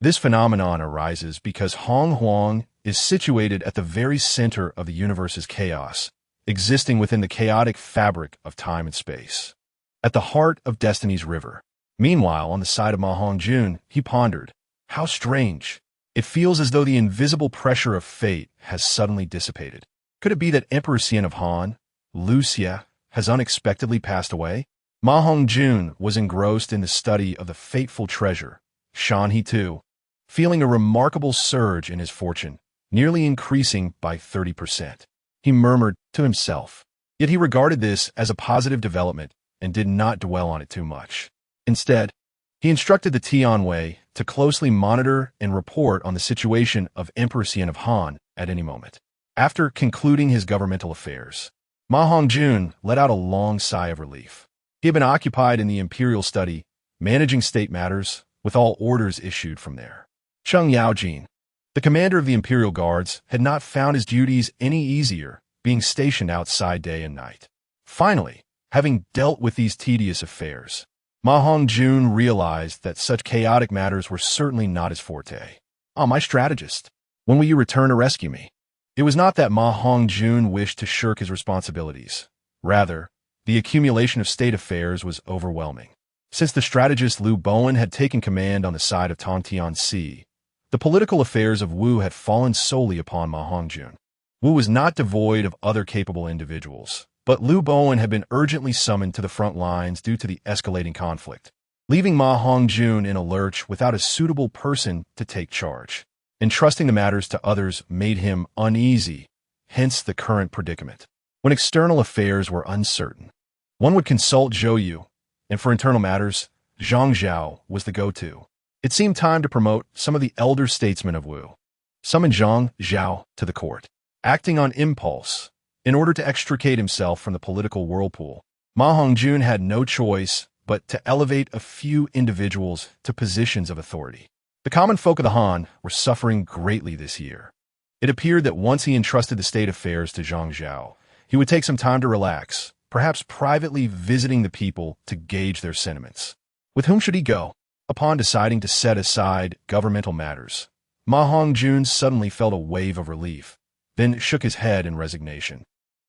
Speaker 1: This phenomenon arises because Hong Huang is situated at the very center of the universe's chaos, existing within the chaotic fabric of time and space, at the heart of Destiny's river. Meanwhile, on the side of Ma Hongjun, he pondered, how strange. It feels as though the invisible pressure of fate has suddenly dissipated. Could it be that Emperor Xian of Han, Lu Xie, has unexpectedly passed away? Ma Hongjun was engrossed in the study of the fateful treasure, Shan He too, feeling a remarkable surge in his fortune, nearly increasing by 30%. He murmured to himself. Yet he regarded this as a positive development and did not dwell on it too much. Instead, he instructed the Tianwei to closely monitor and report on the situation of Emperor Xian of Han at any moment. After concluding his governmental affairs, Ma Hongjun let out a long sigh of relief. He had been occupied in the imperial study, managing state matters, with all orders issued from there. Cheng Yaojin, the commander of the Imperial Guards, had not found his duties any easier, being stationed outside day and night. Finally, having dealt with these tedious affairs, Ma Hongjun realized that such chaotic matters were certainly not his forte. "Ah, my strategist, when will you return to rescue me?" It was not that Ma Hongjun wished to shirk his responsibilities. Rather, the accumulation of state affairs was overwhelming. Since the strategist Liu Bowen had taken command on the side of Tongtiansi, the political affairs of Wu had fallen solely upon Ma Hongjun. Wu was not devoid of other capable individuals, but Liu Bowen had been urgently summoned to the front lines due to the escalating conflict, leaving Ma Hongjun in a lurch without a suitable person to take charge. Entrusting the matters to others made him uneasy, hence the current predicament. When external affairs were uncertain, one would consult Zhou Yu, and for internal matters, Zhang Zhao was the go-to. It seemed time to promote some of the elder statesmen of Wu, summon Zhang Zhao to the court. Acting on impulse, in order to extricate himself from the political whirlpool, Ma Hongjun had no choice but to elevate a few individuals to positions of authority. The common folk of the Han were suffering greatly this year. It appeared that once he entrusted the state affairs to Zhang Zhao, he would take some time to relax, perhaps privately visiting the people to gauge their sentiments. With whom should he go? Upon deciding to set aside governmental matters, Ma Hongjun suddenly felt a wave of relief, then shook his head in resignation,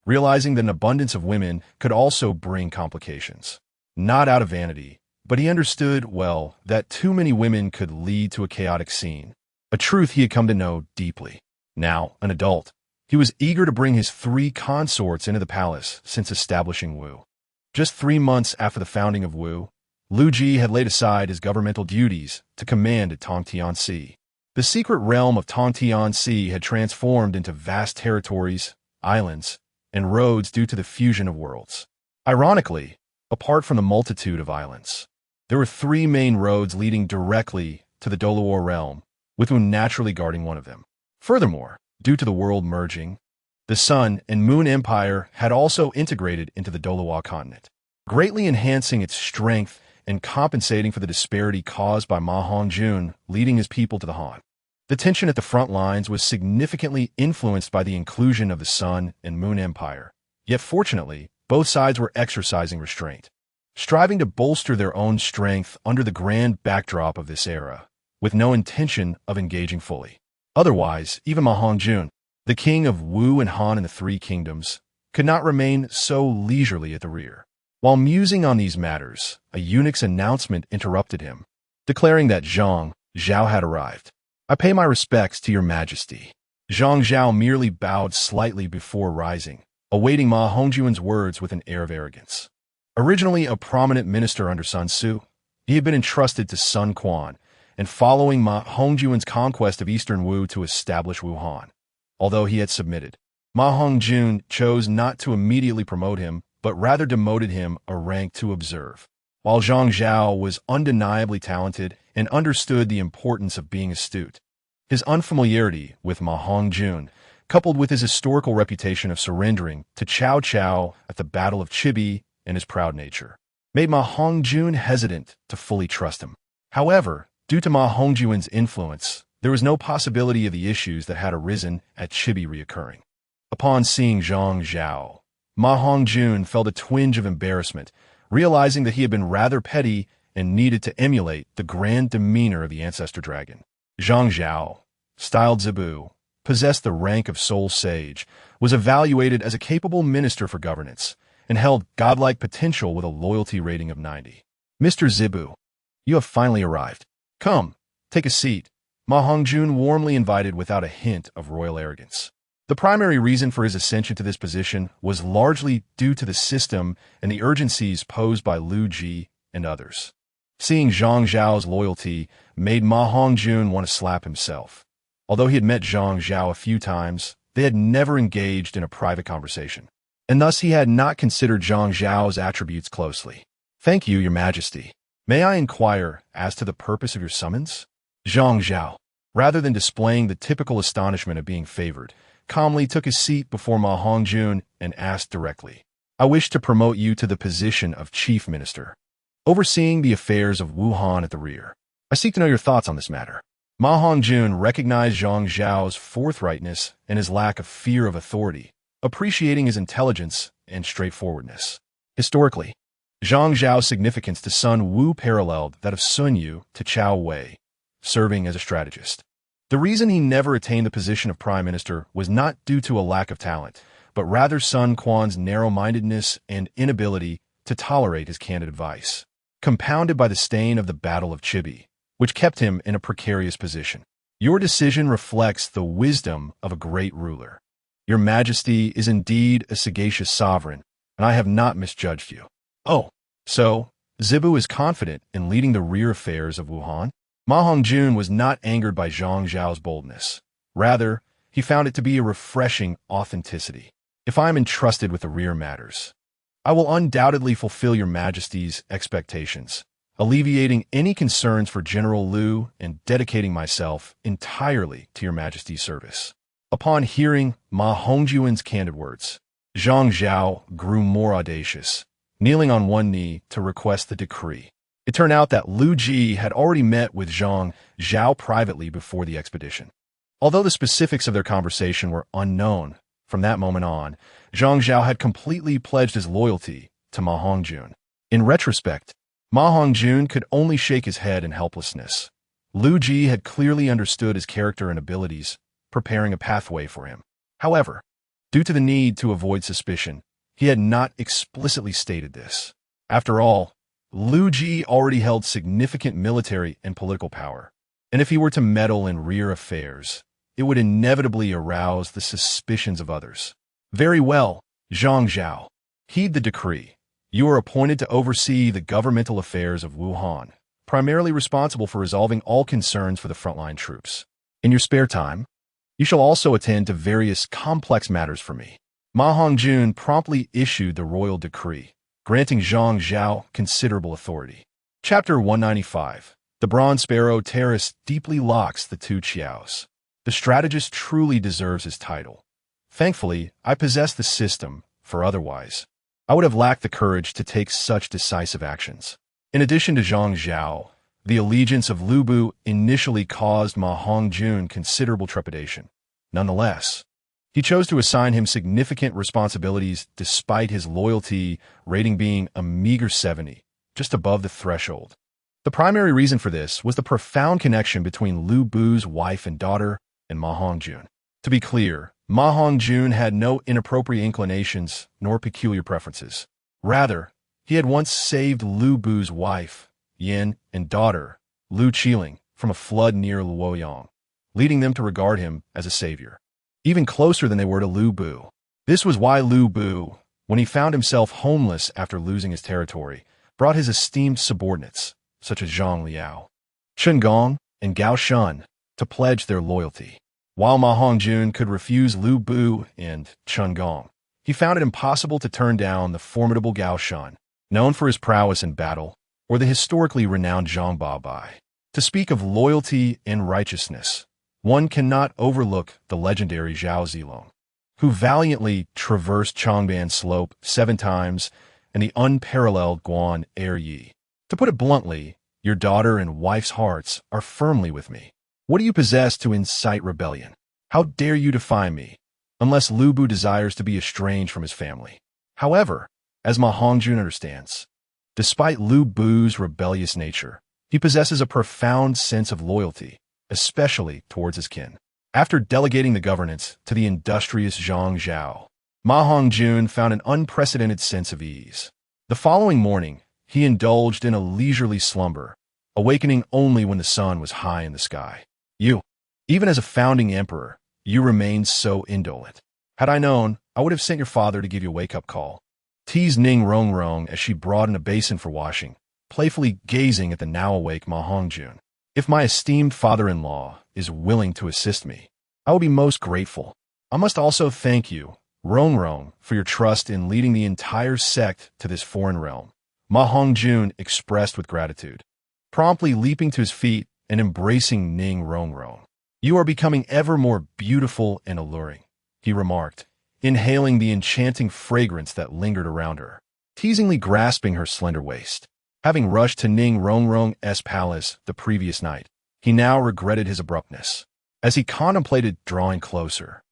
Speaker 1: realizing that an abundance of women could also bring complications. Not out of vanity, but he understood well that too many women could lead to a chaotic scene, a truth he had come to know deeply. Now, an adult, he was eager to bring his 3 consorts into the palace since establishing Wu. Just 3 months after the founding of Wu, Lu Ji had laid aside his governmental duties to command at Tongtiansi. The secret realm of Tongtiansi had transformed into vast territories, islands, and roads due to the fusion of worlds. Ironically, apart from the multitude of islands, there were 3 main roads leading directly to the Douluo realm, with Wu naturally guarding one of them. Furthermore, due to the world merging, the Sun and Moon Empire had also integrated into the Douluo continent, greatly enhancing its strength and compensating for the disparity caused by Ma Hongjun leading his people to the Han. The tension at the front lines was significantly influenced by the inclusion of the Sun and Moon Empire. Yet fortunately, both sides were exercising restraint, striving to bolster their own strength under the grand backdrop of this era, with no intention of engaging fully. Otherwise, even Ma Hongjun, the king of Wu and Han in the 3 kingdoms, could not remain so leisurely at the rear. While musing on these matters, a eunuch's announcement interrupted him, declaring that Zhang Zhao had arrived. "I pay my respects to your majesty." Zhang Zhao merely bowed slightly before rising, awaiting Ma Hongjun's words with an air of arrogance. Originally a prominent minister under Sun Tzu, he had been entrusted to Sun Quan, and following Ma Hongjun's conquest of eastern Wu to establish Wuhan, although he had submitted. Ma Hongjun chose not to immediately promote him, but rather demoted him a rank to observe. While Zhang Zhao was undeniably talented and understood the importance of being astute, his unfamiliarity with Ma Hongjun, coupled with his historical reputation of surrendering to Cao Cao at the Battle of Chibi and his proud nature, made Ma Hongjun hesitant to fully trust him. However, due to Ma Hongjun's influence, there was no possibility of the issues that had arisen at Chibi reoccurring. Upon seeing Zhang Zhao, Ma Hongjun felt a twinge of embarrassment, realizing that he had been rather petty and needed to emulate the grand demeanor of the ancestor dragon. Zhang Zhao, styled Zibu, possessed the rank of Soul Sage, was evaluated as a capable minister for governance, and held godlike potential with a loyalty rating of 90. Mr. Zibu, you have finally arrived. Come, take a seat. Ma Hongjun warmly invited without a hint of royal arrogance. The primary reason for his ascension to this position was largely due to the system and the urgencies posed by Lu Ji and others. Seeing Zhang Zhao's loyalty made Ma Hongjun want to slap himself. Although he had met Zhang Zhao a few times, they had never engaged in a private conversation, and thus he had not considered Zhang Zhao's attributes closely. Thank you, Your Majesty. May I inquire as to the purpose of your summons? Zhang Zhao, rather than displaying the typical astonishment of being favored, calmly took his seat before Ma Hongjun and asked directly, I wish to promote you to the position of Chief Minister, overseeing the affairs of Wuhan at the rear. I seek to know your thoughts on this matter. Ma Hongjun recognized Zhang Zhao's forthrightness and his lack of fear of authority, appreciating his intelligence and straightforwardness. Historically, Zhang Zhao's significance to Sun Wu paralleled that of Sun Yu to Chao Wei, serving as a strategist. The reason he never attained the position of prime minister was not due to a lack of talent, but rather Sun Quan's narrow-mindedness and inability to tolerate his candid advice, compounded by the stain of the Battle of Chibi, which kept him in a precarious position. Your decision reflects the wisdom of a great ruler. Your Majesty is indeed a sagacious sovereign, and I have not misjudged you. Oh, so Zibu is confident in leading the rear affairs of Wuhan? Ma Hongjun was not angered by Zhang Zhao's boldness. Rather, he found it to be a refreshing authenticity. If I am entrusted with the rear matters, I will undoubtedly fulfill Your Majesty's expectations, alleviating any concerns for General Liu and dedicating myself entirely to Your Majesty's service. Upon hearing Ma Hongjun's candid words, Zhang Zhao grew more audacious, kneeling on one knee to request the decree. It turned out that Lu Ji had already met with Zhang Zhao privately before the expedition. Although the specifics of their conversation were unknown, from that moment on, Zhang Zhao had completely pledged his loyalty to Ma Hongjun. In retrospect, Ma Hongjun could only shake his head in helplessness. Lu Ji had clearly understood his character and abilities, preparing a pathway for him. However, due to the need to avoid suspicion, he had not explicitly stated this. After all, Lu Ji already held significant military and political power, and if he were to meddle in rear affairs, it would inevitably arouse the suspicions of others. Very well, Zhang Zhao. Heed the decree. You are appointed to oversee the governmental affairs of Wuhan, primarily responsible for resolving all concerns for the frontline troops. In your spare time, you shall also attend to various complex matters for me. Ma Hongjun promptly issued the royal decree, granting Zhang Zhao considerable authority. Chapter 195. The Bronze Sparrow Terrace deeply locks the two Qiaos. The strategist truly deserves his title. Thankfully, I possess the system, for otherwise, I would have lacked the courage to take such decisive actions. In addition to Zhang Zhao, the allegiance of Lu Bu initially caused Ma Hongjun considerable trepidation. Nonetheless, he chose to assign him significant responsibilities despite his loyalty rating being a meager 70, just above the threshold. The primary reason for this was the profound connection between Lu Bu's wife and daughter and Ma Hongjun. To be clear, Ma Hongjun had no inappropriate inclinations nor peculiar preferences. Rather, he had once saved Lu Bu's wife, Yin, and daughter, Lu Qiling, from a flood near Luoyang, leading them to regard him as a savior, even closer than they were to Lu Bu. This was why Lu Bu, when he found himself homeless after losing his territory, brought his esteemed subordinates, such as Zhang Liao, Chen Gong, and Gao Shun, to pledge their loyalty. While Ma Hongjun could refuse Lu Bu and Chun Gong, he found it impossible to turn down the formidable Gao Shan, known for his prowess in battle, or the historically renowned Zhang Babai. To speak of loyalty and righteousness, one cannot overlook the legendary Zhao Zilong, who valiantly traversed Changban Slope 7 times, and the unparalleled Guan Er-Yi. To put it bluntly, your daughter and wife's hearts are firmly with me. What do you possess to incite rebellion? How dare you defy me, unless Lu Bu desires to be estranged from his family? However, as Ma Hongjun understands, despite Lu Bu's rebellious nature, he possesses a profound sense of loyalty, especially towards his kin. After delegating the governance to the industrious Zhang Zhao, Ma Hongjun found an unprecedented sense of ease. The following morning, he indulged in a leisurely slumber, awakening only when the sun was high in the sky. Even as a founding emperor, you remained so indolent. Had I known, I would have sent your father to give you a wake-up call. Teased Ning Rongrong as she brought in a basin for washing, playfully gazing at the now-awake Ma Hongjun. If my esteemed father-in-law is willing to assist me, I will be most grateful. I must also thank you, Rongrong, for your trust in leading the entire sect to this foreign realm. Ma Hongjun expressed with gratitude, promptly leaping to his feet and embracing Ning Rongrong. You are becoming ever more beautiful and alluring, he remarked, inhaling the enchanting fragrance that lingered around her, teasingly grasping her slender waist. Having rushed to Ning Rongrong's palace the previous night, he now regretted his abruptness. As he contemplated drawing closer,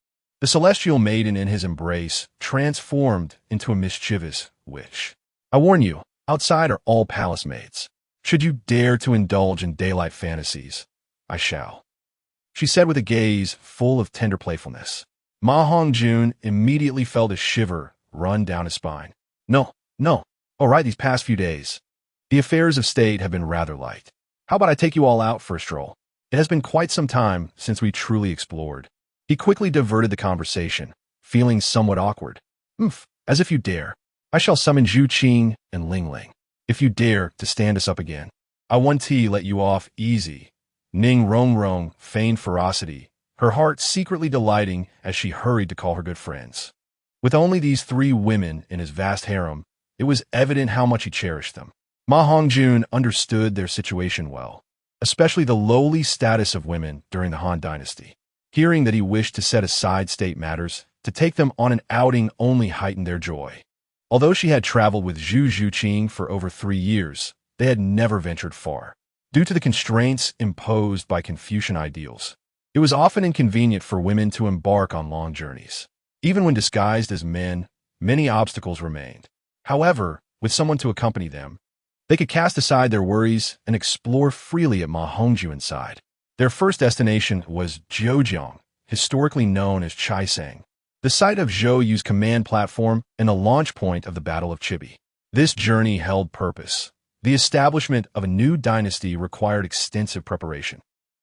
Speaker 1: the celestial maiden in his embrace transformed into a mischievous witch. I warn you, outside are all palace maids. Should you dare to indulge in daylight fantasies, I shall, she said with a gaze full of tender playfulness. Ma Hongjun immediately felt a shiver run down his spine. No. All right, these past few days, the affairs of state have been rather light. How about I take you all out for a stroll? It has been quite some time since we truly explored. He quickly diverted the conversation, feeling somewhat awkward. As if you dare. I shall summon Zhu Qing and Ling Ling. If you dare to stand us up again, I won't let you off easy. Ning Rongrong feigned ferocity, her heart secretly delighting as she hurried to call her good friends. With only these 3 women in his vast harem, it was evident how much he cherished them. Ma Hongjun understood their situation well, especially the lowly status of women during the Han Dynasty. Hearing that he wished to set aside state matters to take them on an outing only heightened their joy. Although she had traveled with Zhu Qing for over 3 years, they had never ventured far. Due to the constraints imposed by Confucian ideals, it was often inconvenient for women to embark on long journeys. Even when disguised as men, many obstacles remained. However, with someone to accompany them, they could cast aside their worries and explore freely at Ma Hongjun's side. Their first destination was Zhoujiang, historically known as Chaisang, the site of Zhou Yu's command platform and the launch point of the Battle of Chibi. This journey held purpose. The establishment of a new dynasty required extensive preparation.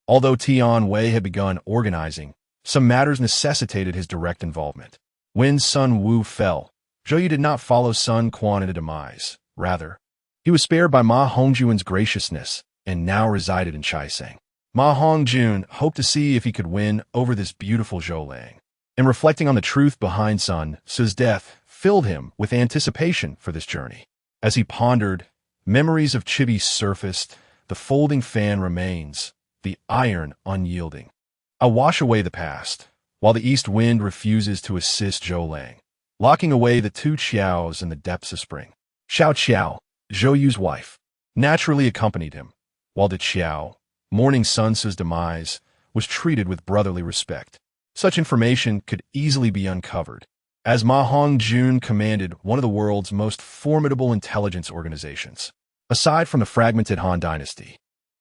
Speaker 1: Although Tian Wei had begun organizing, some matters necessitated his direct involvement. When Sun Wu fell, Zhou Yu did not follow Sun Quan into demise. Rather, he was spared by Ma Hongjun's graciousness and now resided in Chaisang. Ma Hongjun hoped to see if he could win over this beautiful Zhou Lang. And reflecting on the truth behind Sun Tzu's death filled him with anticipation for this journey. As he pondered, memories of Chibi surfaced, the folding fan remains, the iron unyielding. I wash away the past, while the east wind refuses to assist Zhou Lang, locking away the 2 Qiaos in the depths of spring. Xiao Qiao, Zhou Yu's wife, naturally accompanied him, while the Qiao, mourning Sun Tzu's demise, was treated with brotherly respect. Such information could easily be uncovered, as Ma Hongjun commanded one of the world's most formidable intelligence organizations. Aside from the fragmented Han Dynasty,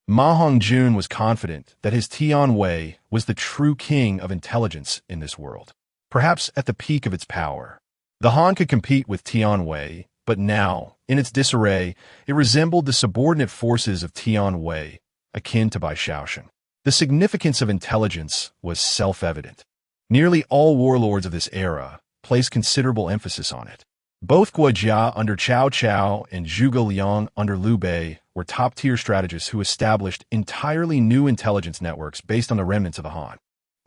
Speaker 1: Ma Hongjun was confident that his Tian Wei was the true king of intelligence in this world, perhaps at the peak of its power. The Han could compete with Tian Wei, but now, in its disarray, it resembled the subordinate forces of Tian Wei, akin to Bai Shaoshan. The significance of intelligence was self-evident. Nearly all warlords of this era placed considerable emphasis on it. Both Guo Jia under Cao Cao and Zhuge Liang under Liu Bei were top-tier strategists who established entirely new intelligence networks based on the remnants of the Han.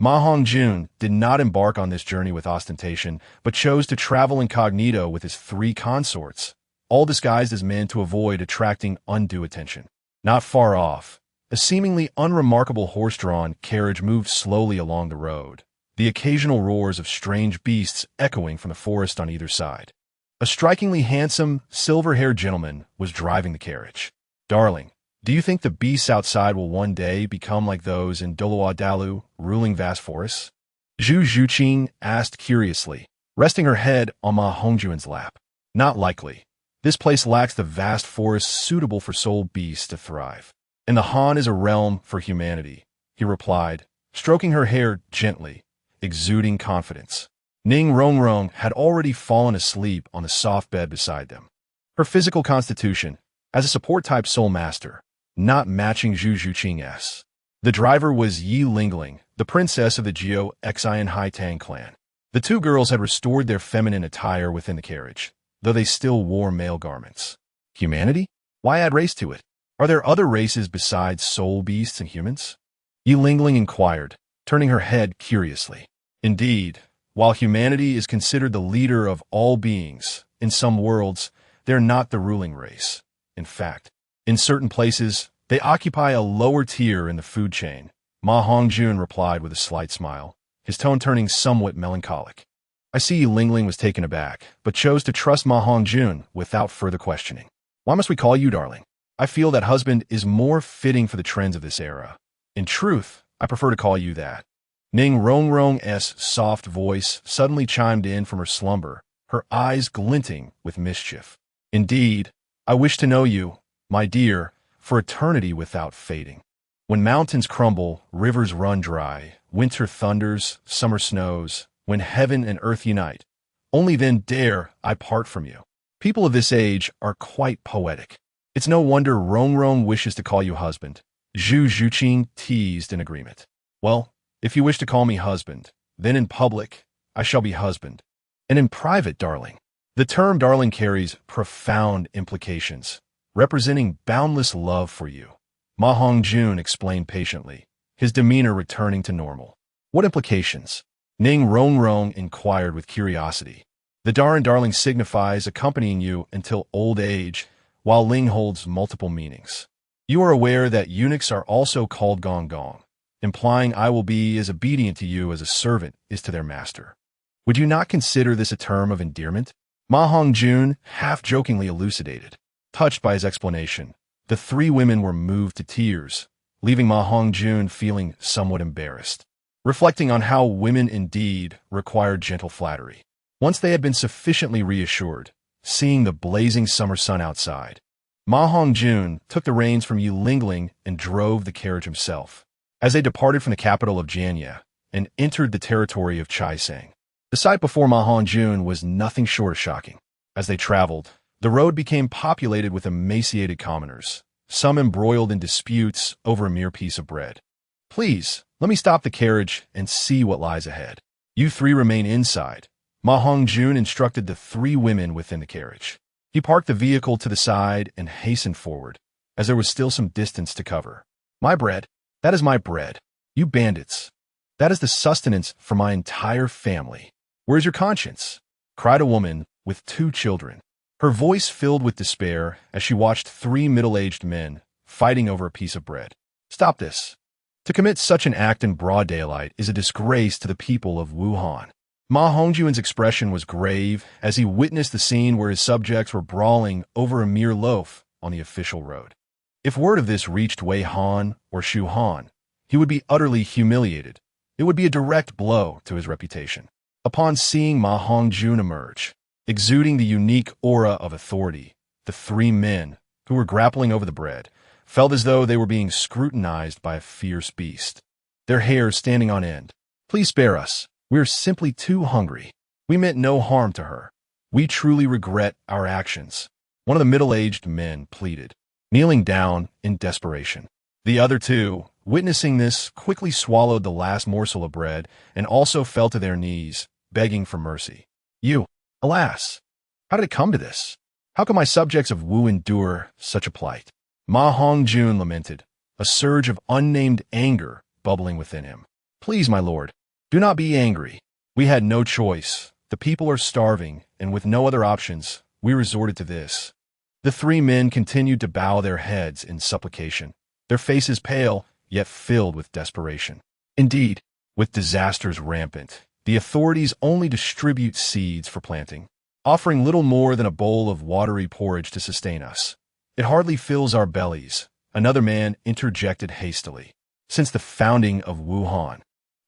Speaker 1: Ma Hongjun did not embark on this journey with ostentation, but chose to travel incognito with his 3 consorts, all disguised as men to avoid attracting undue attention. Not far off, a seemingly unremarkable horse-drawn carriage moved slowly along the road, the occasional roars of strange beasts echoing from the forest on either side. A strikingly handsome, silver-haired gentleman was driving the carriage. "Darling, do you think the beasts outside will one day become like those in Douluo, ruling vast forests?" Zhu Zhuqing asked curiously, resting her head on Ma Hongjun's lap. "Not likely. This place lacks the vast forests suitable for soul beasts to thrive. And the Han is a realm for humanity," he replied, stroking her hair gently, exuding confidence. Ning Rongrong had already fallen asleep on the soft bed beside them. Her physical constitution, as a support-type soul master, not matching Zhu Zhuqing's. The driver was Yi Lingling, the princess of the Jiao Xian Haitang clan. The 2 girls had restored their feminine attire within the carriage, though they still wore male garments. Humanity? Why add race to it? Are there other races besides soul beasts and humans? Yi Lingling inquired, turning her head curiously. Indeed, while humanity is considered the leader of all beings, in some worlds, they're not the ruling race. In fact, in certain places, they occupy a lower tier in the food chain, Ma Hongjun replied with a slight smile, his tone turning somewhat melancholic. I see Yi Lingling was taken aback, but chose to trust Ma Hongjun without further questioning. "Why must we call you darling? I feel that husband is more fitting for the trends of this era. In truth, I prefer to call you that." Ning Rongrong's soft voice suddenly chimed in from her slumber, her eyes glinting with mischief. "Indeed, I wish to know you, my dear, for eternity without fading. When mountains crumble, rivers run dry, winter thunders, summer snows, when heaven and earth unite, only then dare I part from you." People of this age are quite poetic. It's no wonder Rongrong wishes to call you husband. Zhu Zhuqing teased in agreement. "Well, if you wish to call me husband, then in public, I shall be husband. And in private, darling." The term darling carries profound implications, representing boundless love for you. Ma Hongjun explained patiently, his demeanor returning to normal. "What implications?" Ning Rongrong inquired with curiosity. "The darling signifies accompanying you until old age, while Ling holds multiple meanings. You are aware that eunuchs are also called gong gong, implying I will be as obedient to you as a servant is to their master. Would you not consider this a term of endearment?" Ma Hongjun half-jokingly elucidated. Touched by his explanation, the 3 women were moved to tears, leaving Ma Hongjun feeling somewhat embarrassed, reflecting on how women indeed required gentle flattery. Once they had been sufficiently reassured, seeing the blazing summer sun outside, Ma Hongjun took the reins from Yi Lingling and drove the carriage himself. As they departed from the capital of Jianya and entered the territory of Chaisang, the sight before Ma Hongjun was nothing short of shocking. As they traveled, the road became populated with emaciated commoners, some embroiled in disputes over a mere piece of bread. "Please, let me stop the carriage and see what lies ahead. You 3 remain inside," Ma Hongjun instructed the 3 women within the carriage. He parked the vehicle to the side and hastened forward, as there was still some distance to cover. "My bread, that is my bread. You bandits, that is the sustenance for my entire family. Where's your conscience?" cried a woman with 2 children, her voice filled with despair as she watched 3 middle-aged men fighting over a piece of bread. "Stop this. To commit such an act in broad daylight is a disgrace to the people of Wuhan." Ma Hongjun's expression was grave as he witnessed the scene where his subjects were brawling over a mere loaf on the official road. If word of this reached Wei Han or Shu Han, he would be utterly humiliated. It would be a direct blow to his reputation. Upon seeing Ma Hongjun emerge, exuding the unique aura of authority, the 3 men, who were grappling over the bread, felt as though they were being scrutinized by a fierce beast, their hair standing on end. "Please spare us. We are simply too hungry. We meant no harm to her. We truly regret our actions," one of the middle-aged men pleaded, kneeling down in desperation. The other 2, witnessing this, quickly swallowed the last morsel of bread and also fell to their knees, begging for mercy. Alas, how did it come to this? How can my subjects of Wu endure such a plight?" Ma Hongjun lamented, a surge of unnamed anger bubbling within him. Please, my lord, do not be angry. We had no choice. The people are starving, and with no other options, we resorted to this. The three men continued to bow their heads in supplication, their faces pale, yet filled with desperation. Indeed, with disasters rampant, the authorities only distribute seeds for planting, offering little more than a bowl of watery porridge to sustain us. It hardly fills our bellies, another man interjected hastily. Since the founding of Wuhan,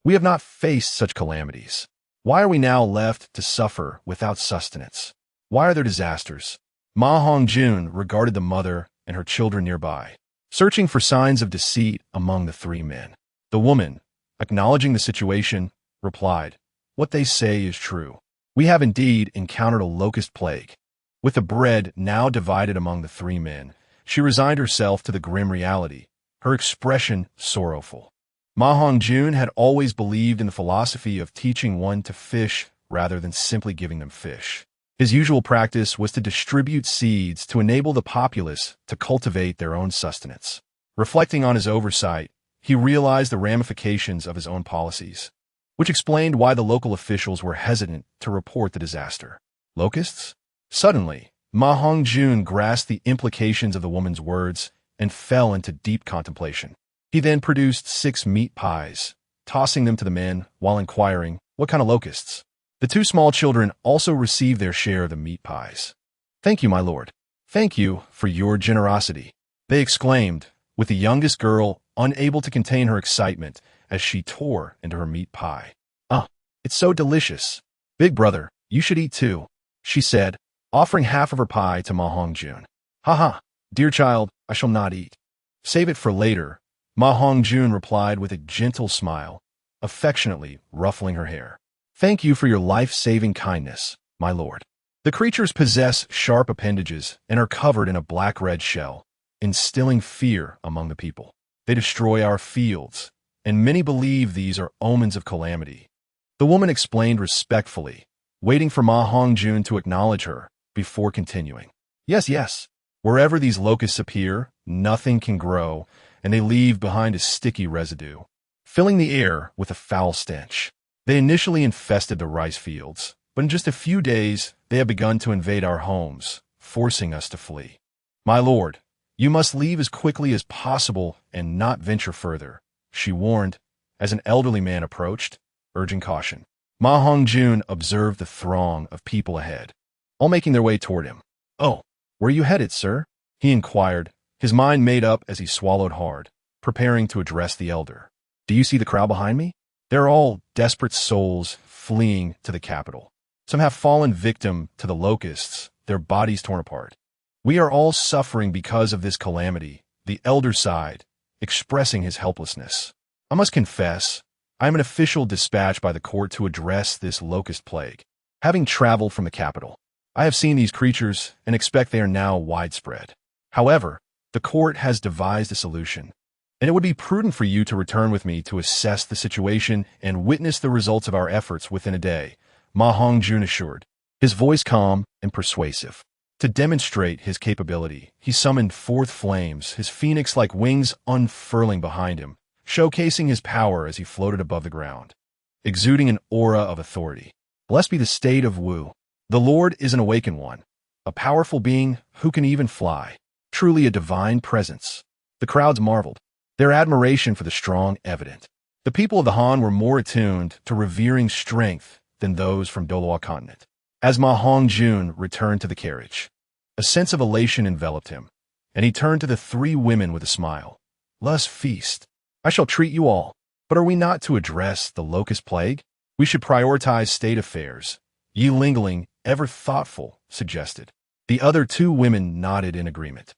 Speaker 1: we have not faced such calamities. Why are we now left to suffer without sustenance? Why are there disasters? Ma Hongjun regarded the mother and her children nearby, searching for signs of deceit among the three men. The woman, acknowledging the situation, replied, "What they say is true. We have indeed encountered a locust plague." With the bread now divided among the three men, she resigned herself to the grim reality, her expression sorrowful. Ma Hongjun had always believed in the philosophy of teaching one to fish rather than simply giving them fish. His usual practice was to distribute seeds to enable the populace to cultivate their own sustenance. Reflecting on his oversight, he realized the ramifications of his own policies, which explained why the local officials were hesitant to report the disaster. Locusts? Suddenly, Ma Hongjun grasped the implications of the woman's words and fell into deep contemplation. He then produced 6 meat pies, tossing them to the men while inquiring, "What kind of locusts?" The 2 small children also received their share of the meat pies. "Thank you, my lord. Thank you for your generosity," they exclaimed, with the youngest girl unable to contain her excitement as she tore into her meat pie. "Ah, it's so delicious. Big brother, you should eat too," she said, offering half of her pie to Ma Hongjun. "Ha, dear child, I shall not eat. Save it for later," Ma Hongjun replied with a gentle smile, affectionately ruffling her hair. "Thank you for your life-saving kindness, my lord." The creatures possess sharp appendages and are covered in a black-red shell, instilling fear among the people. They destroy our fields, and many believe these are omens of calamity. The woman explained respectfully, waiting for Ma Hongjun to acknowledge her before continuing. Yes. Wherever these locusts appear, nothing can grow, and they leave behind a sticky residue, filling the air with a foul stench. They initially infested the rice fields, but in just a few days, they have begun to invade our homes, forcing us to flee. "My lord, you must leave as quickly as possible and not venture further," she warned, as an elderly man approached, urging caution. Ma Hongjun observed the throng of people ahead, all making their way toward him. "Oh, where are you headed, sir?" he inquired, his mind made up as he swallowed hard, preparing to address the elder. "Do you see the crowd behind me? They're all desperate souls fleeing to the capital. Some have fallen victim to the locusts, their bodies torn apart. We are all suffering because of this calamity," the elder sighed, expressing his helplessness. "I must confess, I am an official dispatched by the court to address this locust plague. Having traveled from the capital, I have seen these creatures and expect they are now widespread. However, the court has devised a solution, and it would be prudent for you to return with me to assess the situation and witness the results of our efforts within a day," Ma Hongjun assured, his voice calm and persuasive. To demonstrate his capability, he summoned forth flames, his phoenix-like wings unfurling behind him, showcasing his power as he floated above the ground, exuding an aura of authority. "Blessed be the state of Wu. The Lord is an awakened one, a powerful being who can even fly. Truly a divine presence." The crowds marveled, their admiration for the strong evident. The people of the Han were more attuned to revering strength than those from Douluo continent. As Ma Hongjun returned to the carriage, a sense of elation enveloped him, and he turned to the 3 women with a smile. "Let us feast. I shall treat you all. But are we not to address the locust plague? We should prioritize state affairs," Yi Lingling, ever thoughtful, suggested. The other 2 women nodded in agreement,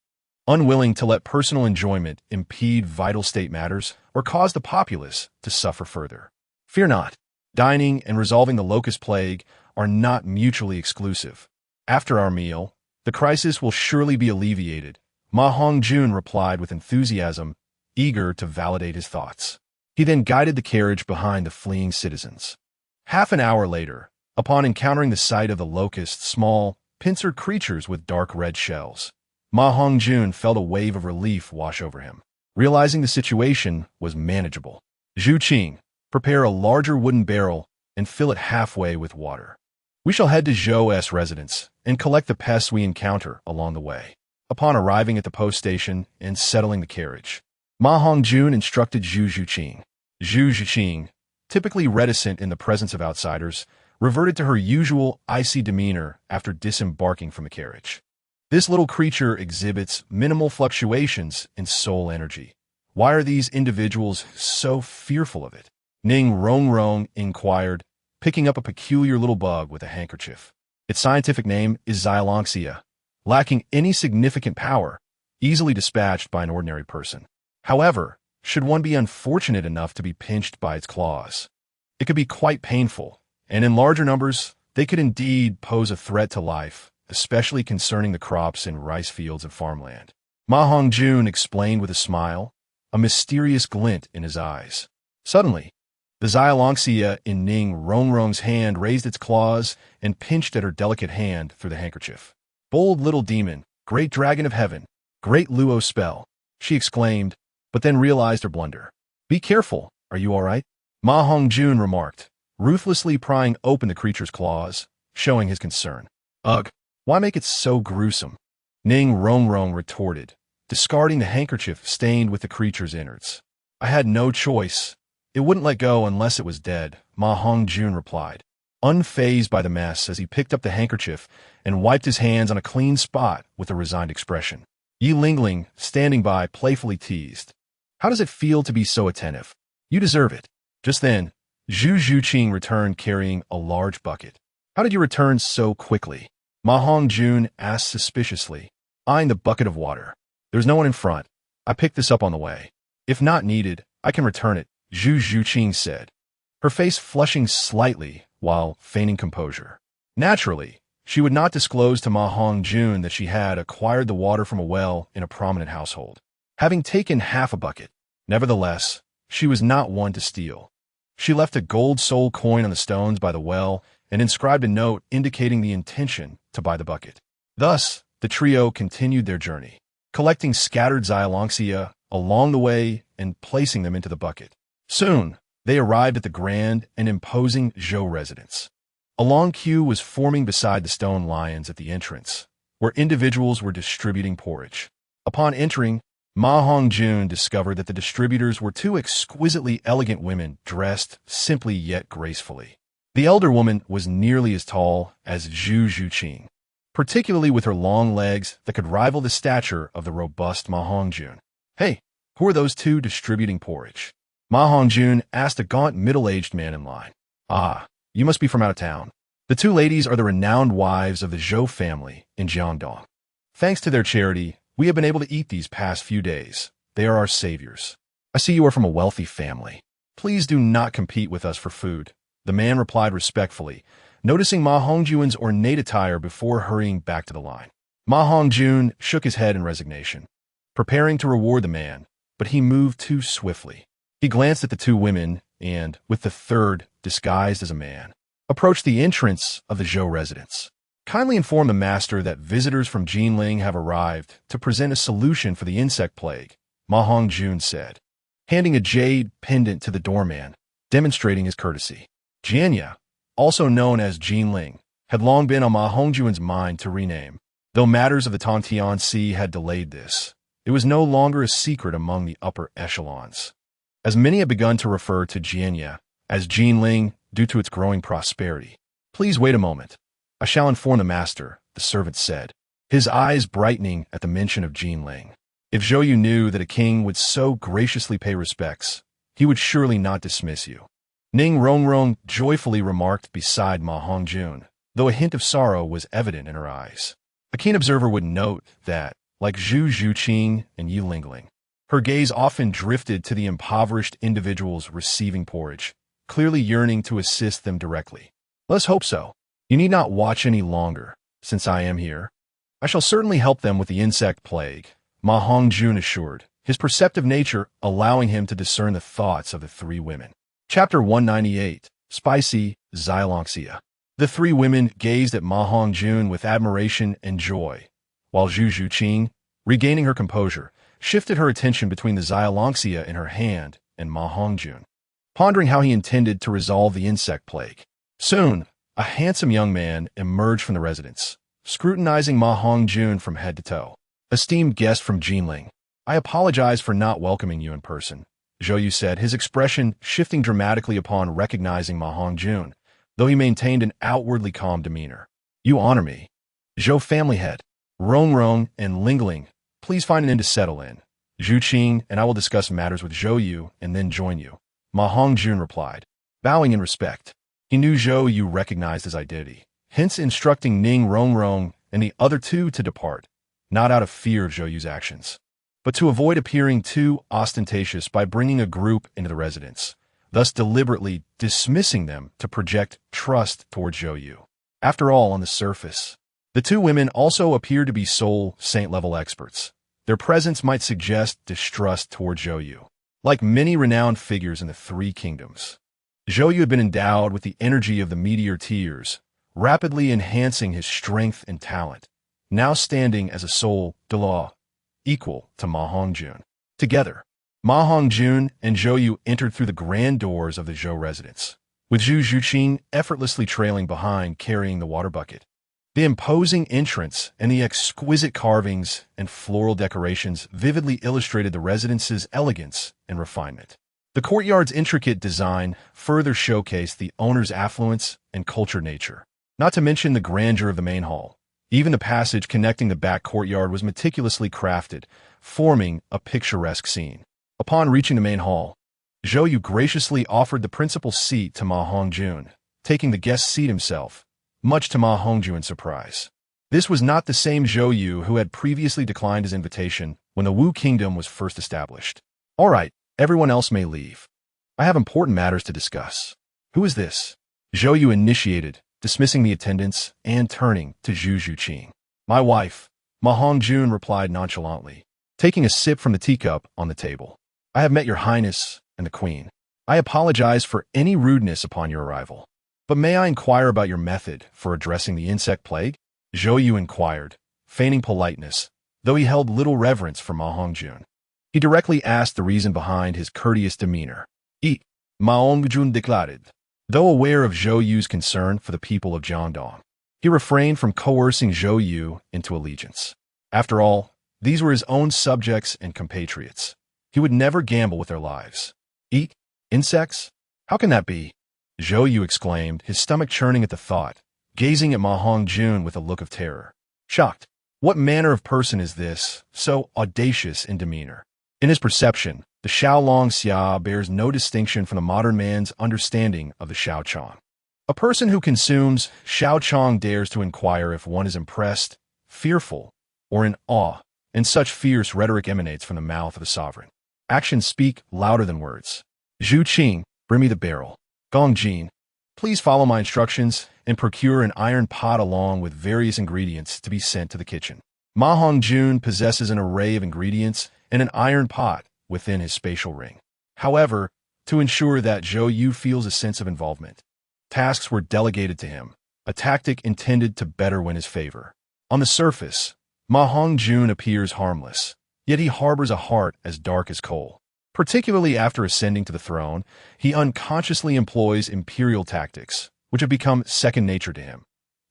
Speaker 1: unwilling to let personal enjoyment impede vital state matters or cause the populace to suffer further. "Fear not. Dining and resolving the locust plague are not mutually exclusive. After our meal, the crisis will surely be alleviated," Ma Hongjun replied with enthusiasm, eager to validate his thoughts. He then guided the carriage behind the fleeing citizens. Half an hour later, upon encountering the sight of the locusts, small, pincered creatures with dark red shells, Ma Hongjun felt a wave of relief wash over him, realizing the situation was manageable. Zhu Qing, Prepare a larger wooden barrel and fill it halfway with water. We shall head to Zhou's residence and collect the pests we encounter along the way. Upon arriving at the post station and settling the carriage, Ma Hongjun instructed Zhu Zhuqing. Zhu Zhuqing, typically reticent in the presence of outsiders, reverted to her usual icy demeanor after disembarking from the carriage. This little creature exhibits minimal fluctuations in soul energy. Why are these individuals so fearful of it? Ning Rongrong inquired, picking up a peculiar little bug with a handkerchief. Its scientific name is Xylonxia, lacking any significant power, easily dispatched by an ordinary person. However, should one be unfortunate enough to be pinched by its claws, it could be quite painful, and in larger numbers, they could indeed pose a threat to life, especially concerning the crops in rice fields and farmland. Ma Hongjun explained with a smile, a mysterious glint in his eyes. Suddenly, the Xylonxia in Ning Rongrong's hand raised its claws and pinched at her delicate hand through the handkerchief. "Bold little demon, great dragon of heaven, great Luo spell," she exclaimed, but then realized her blunder. "Be careful, are you all right?" Ma Hongjun remarked, ruthlessly prying open the creature's claws, showing his concern. "Ugh, why make it so gruesome?" Ning Rongrong retorted, discarding the handkerchief stained with the creature's innards. "I had no choice. It wouldn't let go unless it was dead," Ma Hongjun replied, unfazed by the mess as he picked up the handkerchief and wiped his hands on a clean spot with a resigned expression. Yi Lingling, standing by, playfully teased, "How does it feel to be so attentive? You deserve it." Just then, Zhu Zhuqing returned carrying a large bucket. "How did you return so quickly?" Ma Hongjun asked suspiciously, eyeing the bucket of water. "There's no one in front. I picked this up on the way. If not needed, I can return it," Zhu Zhuqing said, her face flushing slightly while feigning composure. Naturally, she would not disclose to Ma Hongjun that she had acquired the water from a well in a prominent household, having taken half a bucket. Nevertheless, she was not one to steal. She left a gold soul coin on the stones by the well and inscribed a note indicating the intention to buy the bucket. Thus, the trio continued their journey, collecting scattered Xylonxia along the way and placing them into the bucket. Soon, they arrived at the grand and imposing Zhou residence. A long queue was forming beside the stone lions at the entrance, where individuals were distributing porridge. Upon entering, Ma Hongjun discovered that the distributors were two exquisitely elegant women dressed simply yet gracefully. The elder woman was nearly as tall as Zhu Zhuqing, particularly with her long legs that could rival the stature of the robust Ma Hongjun. "Hey, who are those two distributing porridge?" Ma Hongjun asked a gaunt middle-aged man in line. "Ah, you must be from out of town. The two ladies are the renowned wives of the Zhou family in Jiangdong. Thanks to their charity, we have been able to eat these past few days. They are our saviors. I see you are from a wealthy family. Please do not compete with us for food," the man replied respectfully, noticing Ma Hongjun's ornate attire before hurrying back to the line. Ma Hongjun shook his head in resignation, preparing to reward the man, but he moved too swiftly. He glanced at the two women and, with the third, disguised as a man, approached the entrance of the Zhou residence. "Kindly inform the master that visitors from Jinling have arrived to present a solution for the insect plague," Ma Hongjun said, handing a jade pendant to the doorman, demonstrating his courtesy. Jianya, also known as Jinling, had long been on Ma Hongjun's mind to rename. Though matters of the Tongtian Sea had delayed this, it was no longer a secret among the upper echelons, as many had begun to refer to Jianya as Jinling due to its growing prosperity. "Please wait a moment. I shall inform the master," the servant said, his eyes brightening at the mention of Jinling. If Zhou knew that a king would so graciously pay respects, he would surely not dismiss you. Ning Rongrong joyfully remarked beside Ma Hongjun, though a hint of sorrow was evident in her eyes. A keen observer would note that, like Zhu Zhuqing and Yi Lingling, her gaze often drifted to the impoverished individuals receiving porridge, clearly yearning to assist them directly. "Let's hope so. You need not watch any longer, since I am here. I shall certainly help them with the insect plague," Ma Hongjun assured, his perceptive nature allowing him to discern the thoughts of the three women. Chapter 198, Spicy Xylonxia. The three women gazed at Ma Hongjun with admiration and joy, while Zhu Zhuqing, regaining her composure, shifted her attention between the Xylonxia in her hand and Ma Hongjun. pondering how he intended to resolve the insect plague. Soon, a handsome young man emerged from the residence, scrutinizing Ma Hongjun from head to toe. Esteemed guest from Jinling, I apologize for not welcoming you in person, Zhou Yu said, his expression shifting dramatically upon recognizing Ma Hongjun, though he maintained an outwardly calm demeanor. You honor me. Zhou family head, Rong and Lingling, please find an inn to settle in. Zhu Qing and I will discuss matters with Zhou Yu and then join you, Ma Hongjun replied, bowing in respect. He knew Zhou Yu recognized his identity, hence instructing Ning Rong and the other two to depart, not out of fear of Zhou Yu's actions, but to avoid appearing too ostentatious by bringing a group into the residence, thus deliberately dismissing them to project trust toward Zhou Yu. After all, on the surface, the two women also appeared to be soul saint-level experts. Their presence might suggest distrust toward Zhou Yu. Like many renowned figures in the Three Kingdoms, Zhou Yu had been endowed with the energy of the meteor tears, rapidly enhancing his strength and talent, now standing as a soul Douluo, equal to Ma Hongjun. Together, Ma Hongjun and Zhou Yu entered through the grand doors of the Zhou residence, with Zhu Zhuqing effortlessly trailing behind carrying the water bucket. The imposing entrance and the exquisite carvings and floral decorations vividly illustrated the residence's elegance and refinement. The courtyard's intricate design further showcased the owner's affluence and cultured nature, not to mention the grandeur of the main hall. Even the passage connecting the back courtyard was meticulously crafted, forming a picturesque scene. Upon reaching the main hall, Zhou Yu graciously offered the principal seat to Ma Hongjun, taking the guest seat himself, much to Ma Hongjun's surprise. This was not the same Zhou Yu who had previously declined his invitation when the Wu Kingdom was first established. All right, everyone else may leave. I have important matters to discuss. Who is this? Zhou Yu initiated, dismissing the attendants and turning to Zhu Zhuqing. My wife, Ma Hongjun replied nonchalantly, taking a sip from the teacup on the table. I have met your highness and the queen. I apologize for any rudeness upon your arrival. But may I inquire about your method for addressing the insect plague? Zhou Yu inquired, feigning politeness, though he held little reverence for Ma Hongjun. He directly asked the reason behind his courteous demeanor. Ma Hongjun declared. Though aware of Zhou Yu's concern for the people of Jiangdong, he refrained from coercing Zhou Yu into allegiance. After all, these were his own subjects and compatriots. He would never gamble with their lives. Eat? Insects? How can that be? Zhou Yu exclaimed, his stomach churning at the thought, gazing at Ma Hongjun with a look of terror. Shocked, what manner of person is this, so audacious in demeanor? In his perception, the Xiaolong Xia bears no distinction from the modern man's understanding of the Xiaochong. A person who consumes Xiaochong dares to inquire if one is impressed, fearful, or in awe, and such fierce rhetoric emanates from the mouth of the sovereign. Actions speak louder than words. Zhu Qing, bring me the barrel. Gongjin, please follow my instructions and procure an iron pot along with various ingredients to be sent to the kitchen. Ma Hongjun possesses an array of ingredients and an iron pot within his spatial ring. However, to ensure that Zhou Yu feels a sense of involvement, tasks were delegated to him, a tactic intended to better win his favor. On the surface, Ma Hongjun appears harmless, yet he harbors a heart as dark as coal. Particularly after ascending to the throne, he unconsciously employs imperial tactics, which have become second nature to him.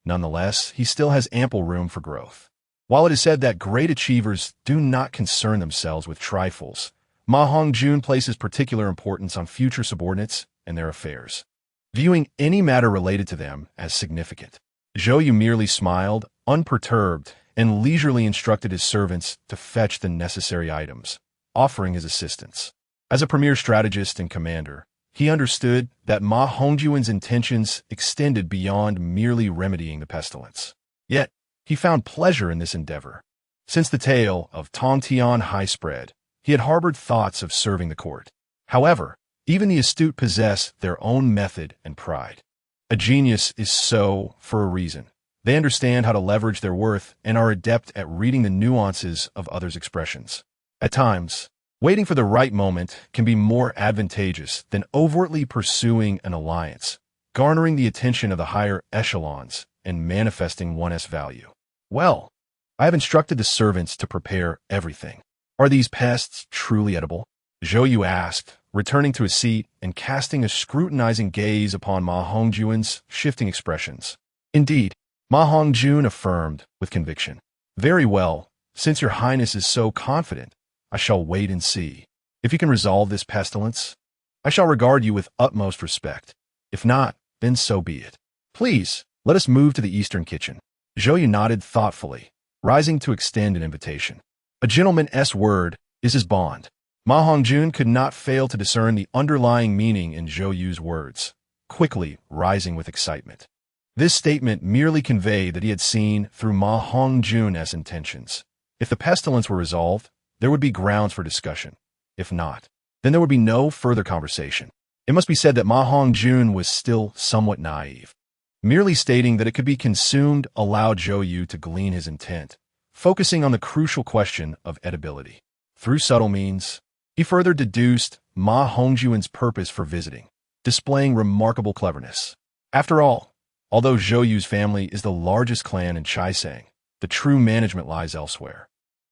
Speaker 1: Nonetheless, he still has ample room for growth. While it is said that great achievers do not concern themselves with trifles, Ma Hongjun places particular importance on future subordinates and their affairs, viewing any matter related to them as significant. Zhou Yu merely smiled, unperturbed, and leisurely instructed his servants to fetch the necessary items, offering his assistance. As a premier strategist and commander, he understood that Ma Hongjun's intentions extended beyond merely remedying the pestilence. Yet, he found pleasure in this endeavor. Since the tale of Tongtian High Spread, he had harbored thoughts of serving the court. However, even the astute possess their own method and pride. A genius is so for a reason. They understand how to leverage their worth and are adept at reading the nuances of others' expressions. At times, waiting for the right moment can be more advantageous than overtly pursuing an alliance, garnering the attention of the higher echelons and manifesting one's value. Well, I have instructed the servants to prepare everything. Are these pests truly edible? Zhou Yu asked, returning to his seat and casting a scrutinizing gaze upon Ma Hongjun's shifting expressions. Indeed, Ma Hongjun affirmed with conviction. Very well, since your highness is so confident, I shall wait and see. If you can resolve this pestilence, I shall regard you with utmost respect. If not, then so be it. Please, let us move to the eastern kitchen. Zhou Yu nodded thoughtfully, rising to extend an invitation. A gentleman's word is his bond. Ma Hongjun could not fail to discern the underlying meaning in Zhou Yu's words, quickly rising with excitement. This statement merely conveyed that he had seen through Ma Hongjun's intentions. If the pestilence were resolved, there would be grounds for discussion. If not, then there would be no further conversation. It must be said that Ma Hongjun was still somewhat naive. Merely stating that it could be consumed allowed Zhou Yu to glean his intent, focusing on the crucial question of edibility. Through subtle means, he further deduced Ma Hongjun's purpose for visiting, displaying remarkable cleverness. After all, although Zhou Yu's family is the largest clan in Chaisang, the true management lies elsewhere.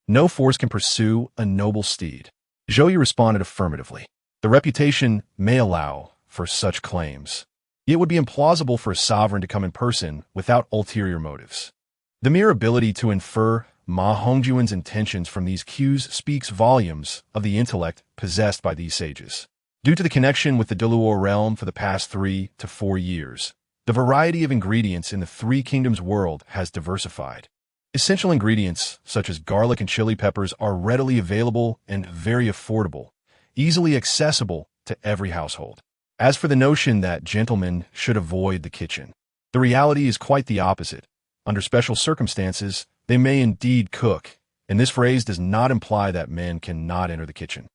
Speaker 1: No force can pursue a noble steed. Zhou Yu responded affirmatively. The reputation may allow for such claims. It would be implausible for a sovereign to come in person without ulterior motives. The mere ability to infer Ma Hongjun's intentions from these cues speaks volumes of the intellect possessed by these sages. Due to the connection with the Douluo realm for the past 3 to 4 years, the variety of ingredients in the Three Kingdoms world has diversified. Essential ingredients, such as garlic and chili peppers, are readily available and very affordable, easily accessible to every household. As for the notion that gentlemen should avoid the kitchen, the reality is quite the opposite. Under special circumstances, they may indeed cook, and this phrase does not imply that men cannot enter the kitchen.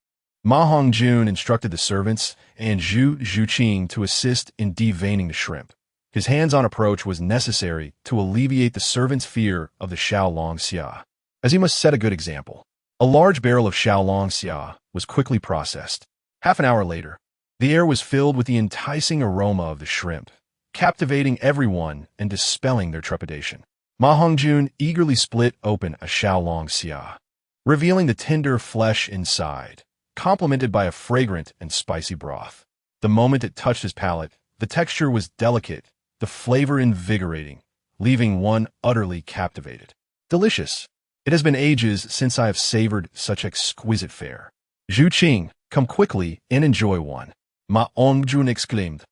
Speaker 1: Ma Hongjun instructed the servants and Zhu Zhuqing to assist in deveining the shrimp. His hands-on approach was necessary to alleviate the servants' fear of the Xiaolong Xia, as he must set a good example. A large barrel of Xiaolong Xia was quickly processed. Half an hour later, the air was filled with the enticing aroma of the shrimp, captivating everyone and dispelling their trepidation. Ma Hongjun eagerly split open a Xiaolong Xia, revealing the tender flesh inside, complemented by a fragrant and spicy broth. The moment it touched his palate, the texture was delicate, the flavor invigorating, leaving one utterly captivated. Delicious. It has been ages since I have savored such exquisite fare. Zhu Qing, come quickly and enjoy one. Ma Hongjun exclaimed,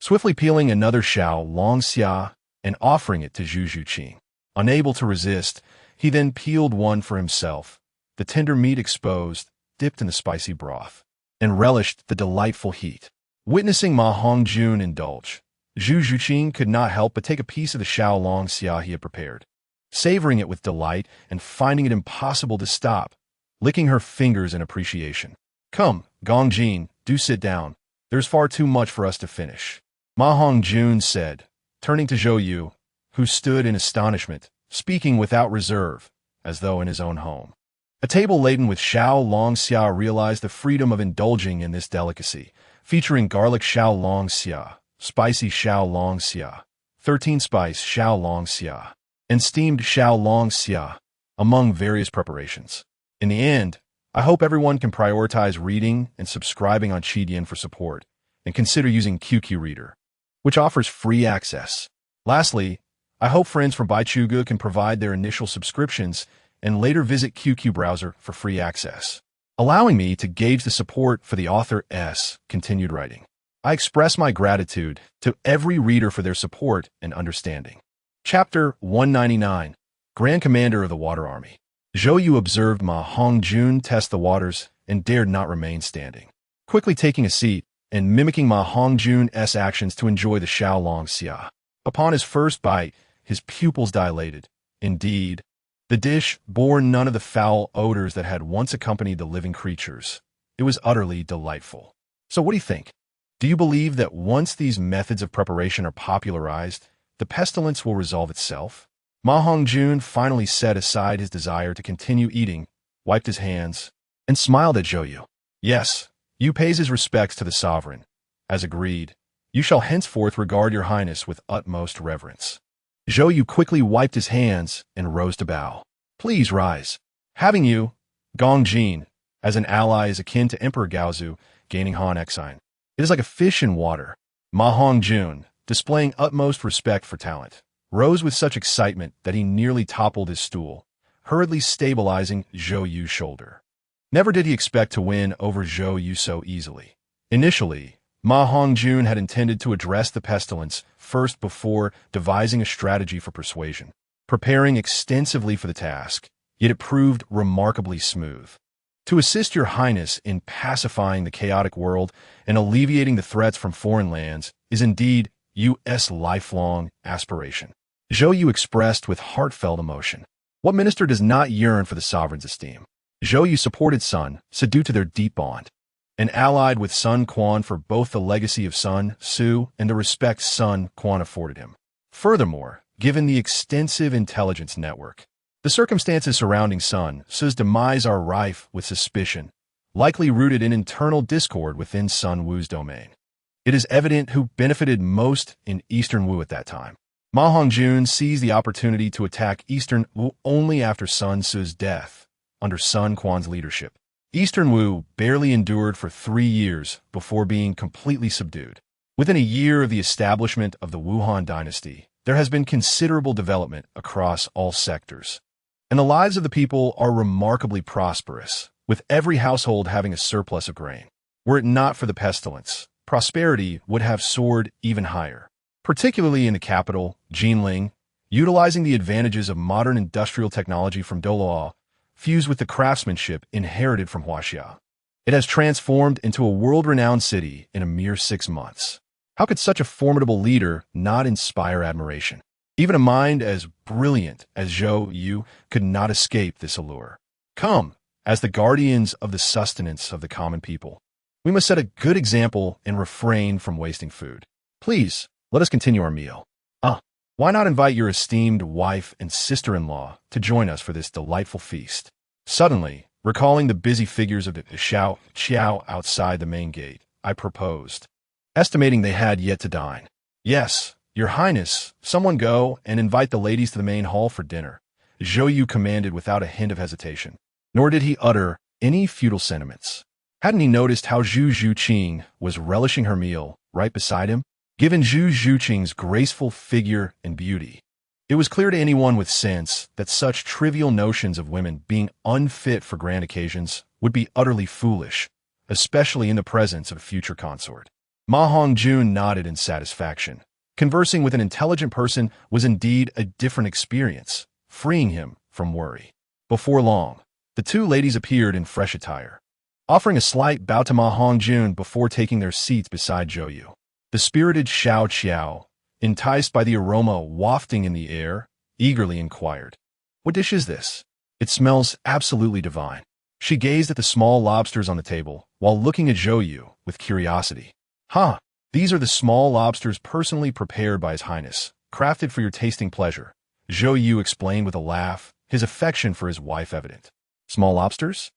Speaker 1: swiftly peeling another Xiaolong Xia and offering it to Zhu Zhuqing. Unable to resist, he then peeled one for himself, the tender meat exposed, dipped in the spicy broth, and relished the delightful heat. Witnessing Ma Hongjun indulge, Zhu Zhuqing could not help but take a piece of the Xiaolong Xia he had prepared, savoring it with delight and finding it impossible to stop, licking her fingers in appreciation. Come, Gongjin, do sit down. There's far too much for us to finish. Ma Hongjun said, turning to Zhou Yu, who stood in astonishment, speaking without reserve, as though in his own home. A table laden with Xiaolong Xia realized the freedom of indulging in this delicacy, featuring garlic Xiaolong Xia, spicy Xiaolong Xia, 13-spice Xiaolong Xia, and steamed Xiaolong Xia, among various preparations. In the end, I hope everyone can prioritize reading and subscribing on Qidian for support, and consider using QQ Reader, which offers free access. Lastly, I hope friends from Baichuge can provide their initial subscriptions and later visit QQ Browser for free access, allowing me to gauge the support for the author's continued writing. I express my gratitude to every reader for their support and understanding. Chapter 199, Grand Commander of the Water Army. Zhou Yu observed Ma Hongjun test the waters and dared not remain standing. Quickly taking a seat and mimicking Ma Hongjun's actions to enjoy the Xiaolong Xia. Upon his first bite, his pupils dilated. Indeed, the dish bore none of the foul odors that had once accompanied the living creatures. It was utterly delightful. So what do you think? Do you believe that once these methods of preparation are popularized, the pestilence will resolve itself? Ma Hongjun finally set aside his desire to continue eating, wiped his hands, and smiled at Zhou Yu. Yes, Yu pays his respects to the sovereign. As agreed, you shall henceforth regard your highness with utmost reverence. Zhou Yu quickly wiped his hands and rose to bow. Please rise. Having you, Gongjin, as an ally is akin to Emperor Gaozu gaining Han Exine. It is like a fish in water. Ma Hongjun, displaying utmost respect for talent, rose with such excitement that he nearly toppled his stool, hurriedly stabilizing Zhou Yu's shoulder. Never did he expect to win over Zhou Yu so easily. Initially, Ma Hongjun had intended to address the pestilence first before devising a strategy for persuasion, preparing extensively for the task, yet it proved remarkably smooth. To assist your highness in pacifying the chaotic world and alleviating the threats from foreign lands is indeed U.S. lifelong aspiration. Zhou Yu expressed with heartfelt emotion. What minister does not yearn for the sovereign's esteem? Zhou Yu supported Sun Su due to their deep bond, and allied with Sun Quan for both the legacy of Sun Su and the respect Sun Quan afforded him. Furthermore, given the extensive intelligence network, the circumstances surrounding Sun Su's demise are rife with suspicion, likely rooted in internal discord within Sun Wu's domain. It is evident who benefited most in Eastern Wu at that time. Ma Hongjun seized the opportunity to attack Eastern Wu only after Sun Su's death, under Sun Quan's leadership. Eastern Wu barely endured for 3 years before being completely subdued. Within a year of the establishment of the Wuhan dynasty, there has been considerable development across all sectors, and the lives of the people are remarkably prosperous, with every household having a surplus of grain. Were it not for the pestilence, prosperity would have soared even higher, particularly in the capital, Jinling, utilizing the advantages of modern industrial technology from Douluo, fused with the craftsmanship inherited from Huaxia. It has transformed into a world-renowned city in a mere 6 months. How could such a formidable leader not inspire admiration? Even a mind as brilliant as Zhou Yu could not escape this allure. Come, as the guardians of the sustenance of the common people, we must set a good example and refrain from wasting food. Please, let us continue our meal. Why not invite your esteemed wife and sister-in-law to join us for this delightful feast? Suddenly, recalling the busy figures of the Xiao outside the main gate, I proposed, estimating they had yet to dine. Yes, your highness, someone go and invite the ladies to the main hall for dinner, Zhou Yu commanded without a hint of hesitation. Nor did he utter any futile sentiments. Hadn't he noticed how Zhu Zhuqing was relishing her meal right beside him? Given Zhu Zhuqing's graceful figure and beauty, it was clear to anyone with sense that such trivial notions of women being unfit for grand occasions would be utterly foolish, especially in the presence of a future consort. Ma Hongjun nodded in satisfaction. Conversing with an intelligent person was indeed a different experience, freeing him from worry. Before long, the 2 ladies appeared in fresh attire, offering a slight bow to Ma Hongjun before taking their seats beside Zhou Yu. The spirited Xiao Qiao, enticed by the aroma wafting in the air, eagerly inquired, "What dish is this? It smells absolutely divine." She gazed at the small lobsters on the table while looking at Zhou Yu with curiosity. These are the small lobsters personally prepared by His Highness, crafted for your tasting pleasure," Zhou Yu explained with a laugh, his affection for his wife evident. Small lobsters?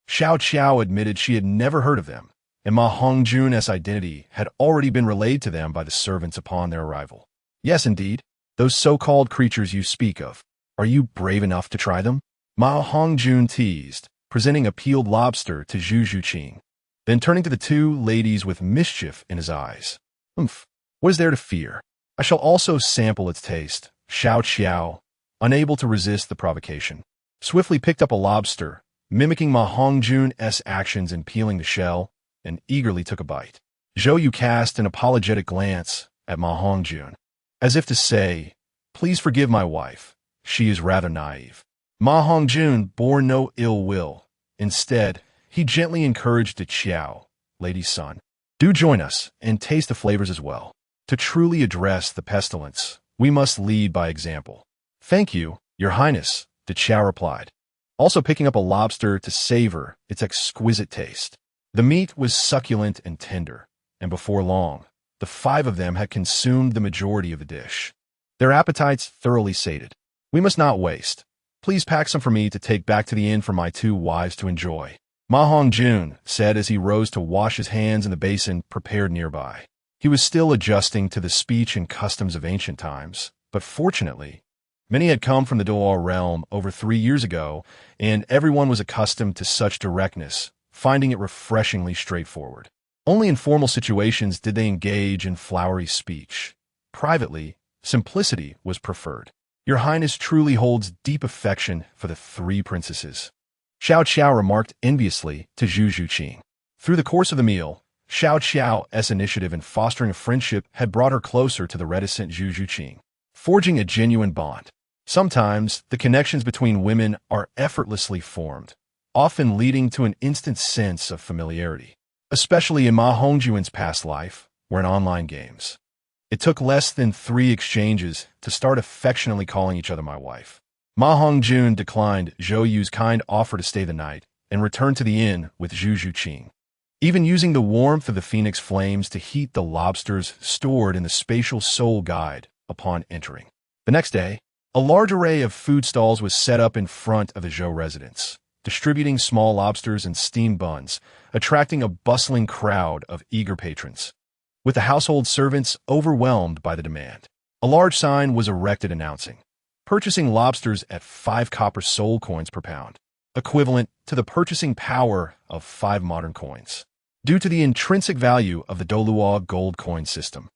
Speaker 1: Xiao Qiao admitted she had never heard of them, and Ma Hongjun's identity had already been relayed to them by the servants upon their arrival. "Yes, indeed, those so-called creatures you speak of. Are you brave enough to try them?" Ma Hongjun teased, presenting a peeled lobster to Zhu Zhuqing, then turning to the 2 ladies with mischief in his eyes. What is there to fear? I shall also sample its taste." Xiao Qiao, unable to resist the provocation, swiftly picked up a lobster, mimicking Ma Hongjun's actions in peeling the shell, and eagerly took a bite. Zhou Yu cast an apologetic glance at Ma Hongjun, as if to say, "Please forgive my wife. She is rather naive." Ma Hongjun bore no ill will. Instead, he gently encouraged the Qiao, "Lady's son, do join us and taste the flavors as well. To truly address the pestilence, we must lead by example." "Thank you, your highness," the Qiao replied, also picking up a lobster to savor its exquisite taste. The meat was succulent and tender, and before long, the 5 of them had consumed the majority of the dish, their appetites thoroughly sated. "We must not waste. Please pack some for me to take back to the inn for my 2 wives to enjoy," Ma Hongjun said as he rose to wash his hands in the basin prepared nearby. He was still adjusting to the speech and customs of ancient times, but fortunately, many had come from the Douluo realm over 3 years ago, and everyone was accustomed to such directness, finding it refreshingly straightforward. Only in formal situations did they engage in flowery speech. Privately, simplicity was preferred. Your Highness truly holds deep affection for the three princesses, Xiao Qiao remarked enviously to Zhu Zhuqing. Through the course of the meal, Xiao Qiao's initiative in fostering a friendship had brought her closer to the reticent Zhu Zhuqing, forging a genuine bond. Sometimes, the connections between women are effortlessly formed, often leading to an instant sense of familiarity, especially in Ma Hongjun's past life, where in online games. It took less than 3 exchanges to start affectionately calling each other my wife. Ma Hongjun declined Zhou Yu's kind offer to stay the night and returned to the inn with Zhu Zhuqing, even using the warmth of the phoenix flames to heat the lobsters stored in the spatial soul guide upon entering. The next day, a large array of food stalls was set up in front of the Zhou residence, distributing small lobsters and steamed buns, attracting a bustling crowd of eager patrons. With the household servants overwhelmed by the demand, a large sign was erected announcing, purchasing lobsters at 5 copper soul coins per pound, equivalent to the purchasing power of 5 modern coins. Due to the intrinsic value of the Douluo gold coin system,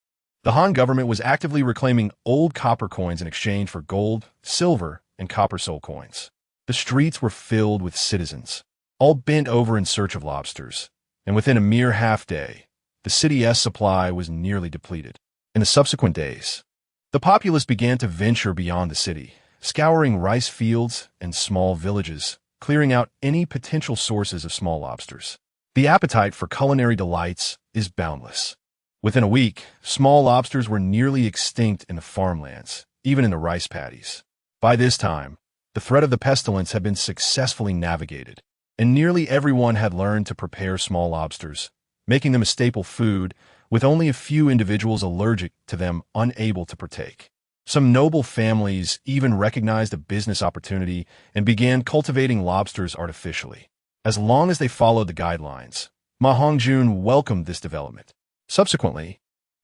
Speaker 1: the Han government was actively reclaiming old copper coins in exchange for gold, silver, and copper soul coins. The streets were filled with citizens, all bent over in search of lobsters, and within a mere half-day, the city's supply was nearly depleted. In the subsequent days, the populace began to venture beyond the city, scouring rice fields and small villages, clearing out any potential sources of small lobsters. The appetite for culinary delights is boundless. Within a week, small lobsters were nearly extinct in the farmlands, even in the rice paddies. By this time, the threat of the pestilence had been successfully navigated, and nearly everyone had learned to prepare small lobsters, making them a staple food, with only a few individuals allergic to them unable to partake. Some noble families even recognized a business opportunity and began cultivating lobsters artificially. As long as they followed the guidelines, Ma Hongjun welcomed this development. Subsequently,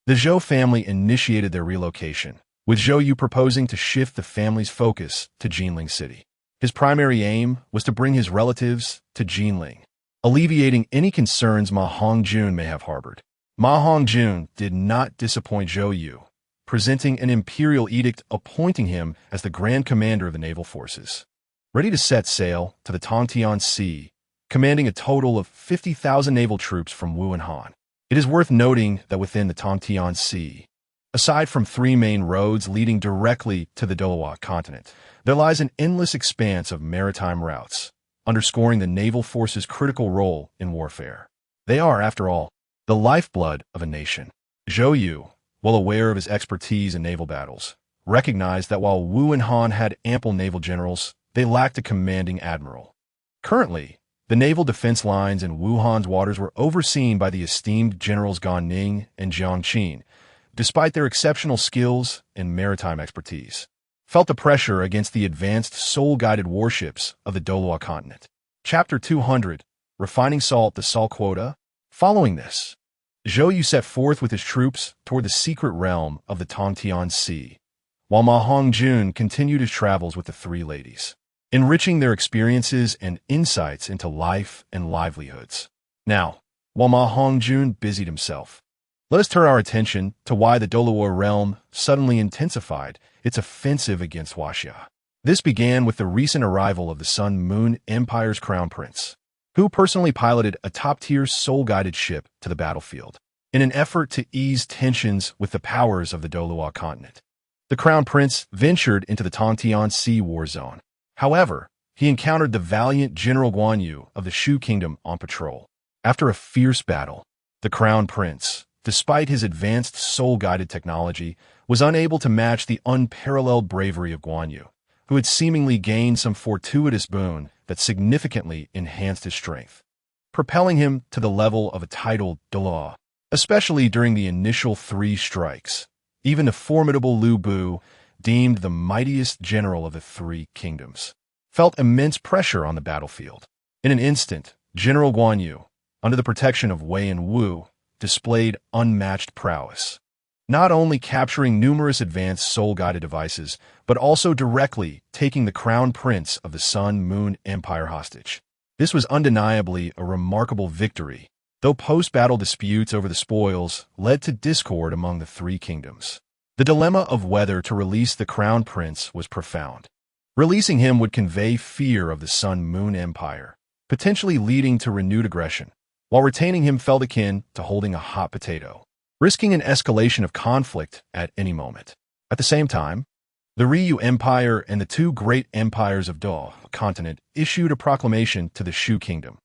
Speaker 1: the Zhou family initiated their relocation, with Zhou Yu proposing to shift the family's focus to Jinling City. His primary aim was to bring his relatives to Jinling, alleviating any concerns Ma Hongjun may have harbored. Ma Hongjun did not disappoint Zhou Yu, presenting an imperial edict appointing him as the Grand Commander of the naval forces, ready to set sail to the Tongtian Sea, commanding a total of 50,000 naval troops from Wu and Han. It is worth noting that within the Tongtian Sea, aside from 3 main roads leading directly to the Douluo continent, there lies an endless expanse of maritime routes, underscoring the naval force's critical role in warfare. They are, after all, the lifeblood of a nation. Zhou Yu, well aware of his expertise in naval battles, recognized that while Wu and Han had ample naval generals, they lacked a commanding admiral. Currently, the naval defense lines in Wuhan's waters were overseen by the esteemed generals Gan Ning and Jiang Qin, despite their exceptional skills and maritime expertise, felt the pressure against the advanced soul-guided warships of the Douluo continent. Chapter 200, Refining Salt the Salt Quota. Following this, Zhou Yu set forth with his troops toward the secret realm of the Tongtian Sea, while Ma Hongjun continued his travels with the 3 ladies, enriching their experiences and insights into life and livelihoods. Now, while Ma Hongjun busied himself, let us turn our attention to why the Douluo realm suddenly intensified its offensive against Huaxia. This began with the recent arrival of the Sun Moon Empire's crown prince, who personally piloted a top-tier soul-guided ship to the battlefield in an effort to ease tensions with the powers of the Douluo continent. The crown prince ventured into the Tongtian Sea war zone. However, he encountered the valiant General Guan Yu of the Shu Kingdom on patrol. After a fierce battle, the crown prince, despite his advanced soul-guided technology, was unable to match the unparalleled bravery of Guan Yu, who had seemingly gained some fortuitous boon that significantly enhanced his strength, propelling him to the level of a titled Douluo. Especially during the initial 3 strikes, even the formidable Lu Bu, deemed the mightiest general of the 3 kingdoms, felt immense pressure on the battlefield. In an instant, General Guan Yu, under the protection of Wei and Wu, displayed unmatched prowess, not only capturing numerous advanced soul-guided devices, but also directly taking the crown prince of the Sun Moon Empire hostage. This was undeniably a remarkable victory, though post-battle disputes over the spoils led to discord among the three kingdoms. The dilemma of whether to release the crown prince was profound. Releasing him would convey fear of the Sun-Moon Empire, potentially leading to renewed aggression, while retaining him felt akin to holding a hot potato, risking an escalation of conflict at any moment. At the same time, the Ryu Empire and the two great empires of Douluo continent issued a proclamation to the Shu kingdom: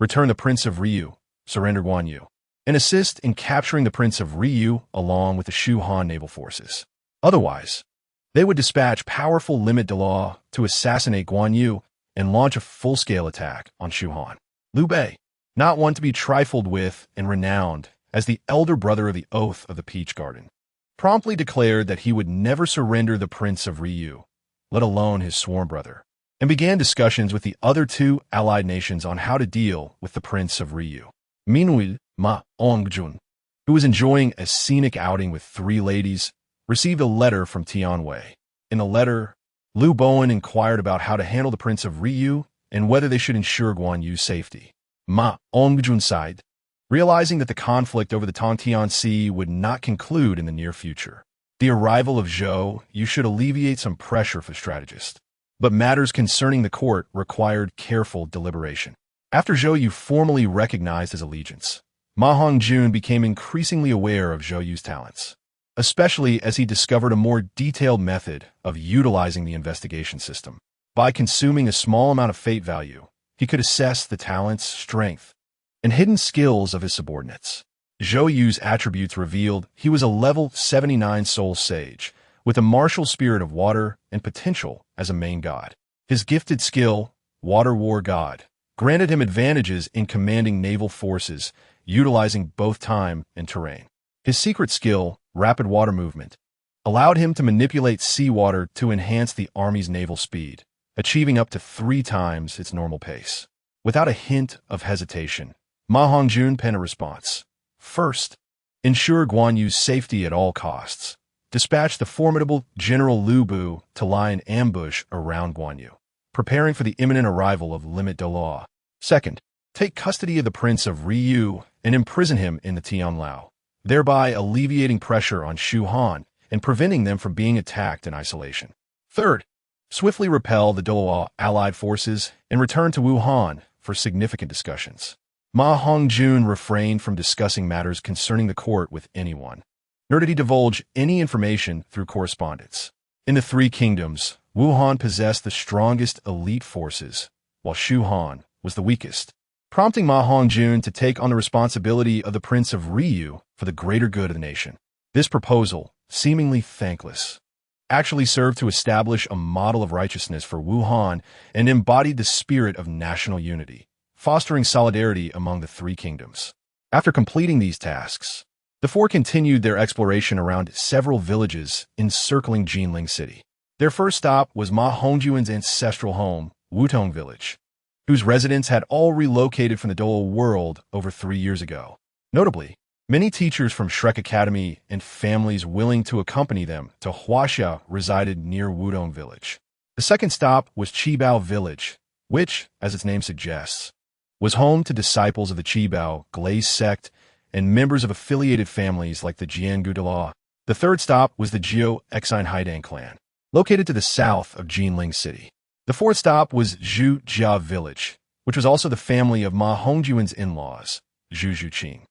Speaker 1: return the Prince of Ryu, surrender Guanyu, and assist in capturing the Prince of Ryu along with the Shu Han naval forces. Otherwise, they would dispatch powerful limit Douluo to assassinate Guanyu and launch a full-scale attack on Shu Han. Liu Bei, not one to be trifled with and renowned as the elder brother of the Oath of the Peach Garden, promptly declared that he would never surrender the Prince of Ryu, let alone his sworn brother, and began discussions with the other two allied nations on how to deal with the Prince of Ryu. Meanwhile, Hongjun, who was enjoying a scenic outing with three ladies, received a letter from Tianwei. In the letter, Liu Bowen inquired about how to handle the Prince of Ryu and whether they should ensure Guanyu's safety. Hongjun sighed, realizing that the conflict over the Tongtian Sea would not conclude in the near future. The arrival of Zhou Yu should alleviate some pressure for strategists, but matters concerning the court required careful deliberation. After Zhou Yu formally recognized his allegiance, Hongjun became increasingly aware of Zhou Yu's talents, especially as he discovered a more detailed method of utilizing the investigation system. By consuming a small amount of fate value, he could assess the talents, strength, and hidden skills of his subordinates. Zhou Yu's attributes revealed he was a level 79 soul sage, with a martial spirit of water and potential as a main god. His gifted skill, Water War God, granted him advantages in commanding naval forces, utilizing both time and terrain. His secret skill, Rapid Water Movement, allowed him to manipulate seawater to enhance the army's naval speed, achieving up to 3 times its normal pace. Without a hint of hesitation, Hongjun penned a response. First, ensure Guanyu's safety at all costs. Dispatch the formidable General Liu Bu to lie in ambush around Guanyu, preparing for the imminent arrival of Limit Douluo. Second, take custody of the Prince of Ryu and imprison him in the Tianlao, thereby alleviating pressure on Shu Han and preventing them from being attacked in isolation. Third, swiftly repel the Douluo allied forces and return to Wuhan for significant discussions. Hongjun refrained from discussing matters concerning the court with anyone, nor did he divulge any information through correspondence. In the three kingdoms, Wuhan possessed the strongest elite forces, while Shu Han was the weakest, prompting Hongjun to take on the responsibility of the Prince of Ryu for the greater good of the nation. This proposal, seemingly thankless, actually served to establish a model of righteousness for Wuhan and embodied the spirit of national unity, fostering solidarity among the three kingdoms. After completing these tasks, the four continued their exploration around several villages encircling Jinling City. Their first stop was Hongjun's ancestral home, Wutong Village, whose residents had all relocated from the Douluo world over 3 years ago. Notably, many teachers from Shrek Academy and families willing to accompany them to Huaxia resided near Wutong Village. The second stop was Qibao Village, which, as its name suggests, was home to disciples of the Qibao Glaze sect and members of affiliated families like the Jiangu Douluo. The third stop was the Jiu Exine Haidang clan, located to the south of Jinling City. The fourth stop was Zhu Jia Village, which was also the family of Hongjun's in-laws, Zhu Zhuqing.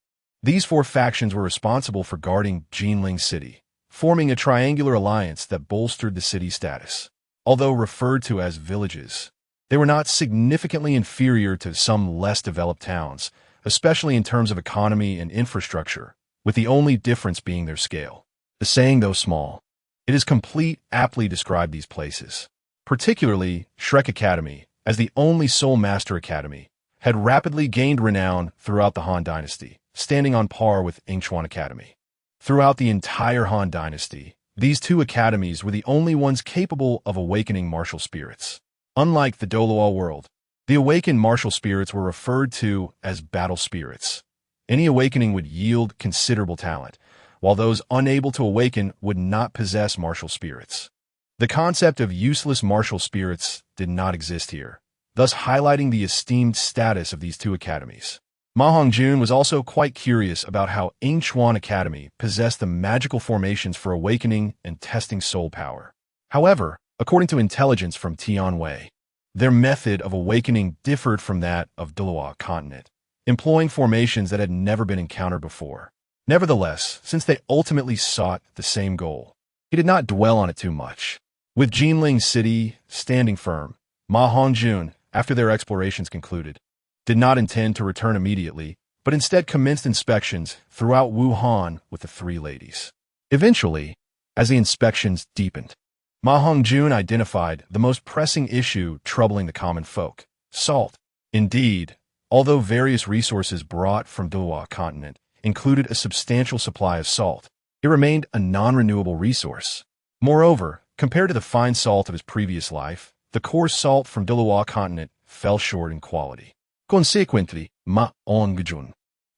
Speaker 1: These four factions were responsible for guarding Jinling City, forming a triangular alliance that bolstered the city's status. Although referred to as villages, they were not significantly inferior to some less developed towns, especially in terms of economy and infrastructure, with the only difference being their scale. The saying, though small, it is complete, aptly described these places. Particularly, Shrek Academy, as the only Soul Master Academy, had rapidly gained renown throughout the Han Dynasty, standing on par with Yingchuan Academy. Throughout the entire Han Dynasty, these two academies were the only ones capable of awakening martial spirits. Unlike the Douluo world, the awakened martial spirits were referred to as battle spirits. Any awakening would yield considerable talent, while those unable to awaken would not possess martial spirits. The concept of useless martial spirits did not exist here, thus highlighting the esteemed status of these two academies. Ma Hongjun was also quite curious about how Ancient Academy possessed the magical formations for awakening and testing soul power. However, according to intelligence from Tianwei, their method of awakening differed from that of Douluo continent, employing formations that had never been encountered before. Nevertheless, since they ultimately sought the same goal, he did not dwell on it too much. With Jinling City standing firm, Ma Hongjun, after their explorations concluded, did not intend to return immediately, but instead commenced inspections throughout Wuhan with the three ladies. Eventually, as the inspections deepened, Ma Hongjun identified the most pressing issue troubling the common folk: salt. Indeed, although various resources brought from Douluo continent included a substantial supply of salt, it remained a non-renewable resource. Moreover, compared to the fine salt of his previous life, the coarse salt from Douluo continent fell short in quality. Consequently, Ma Hongjun,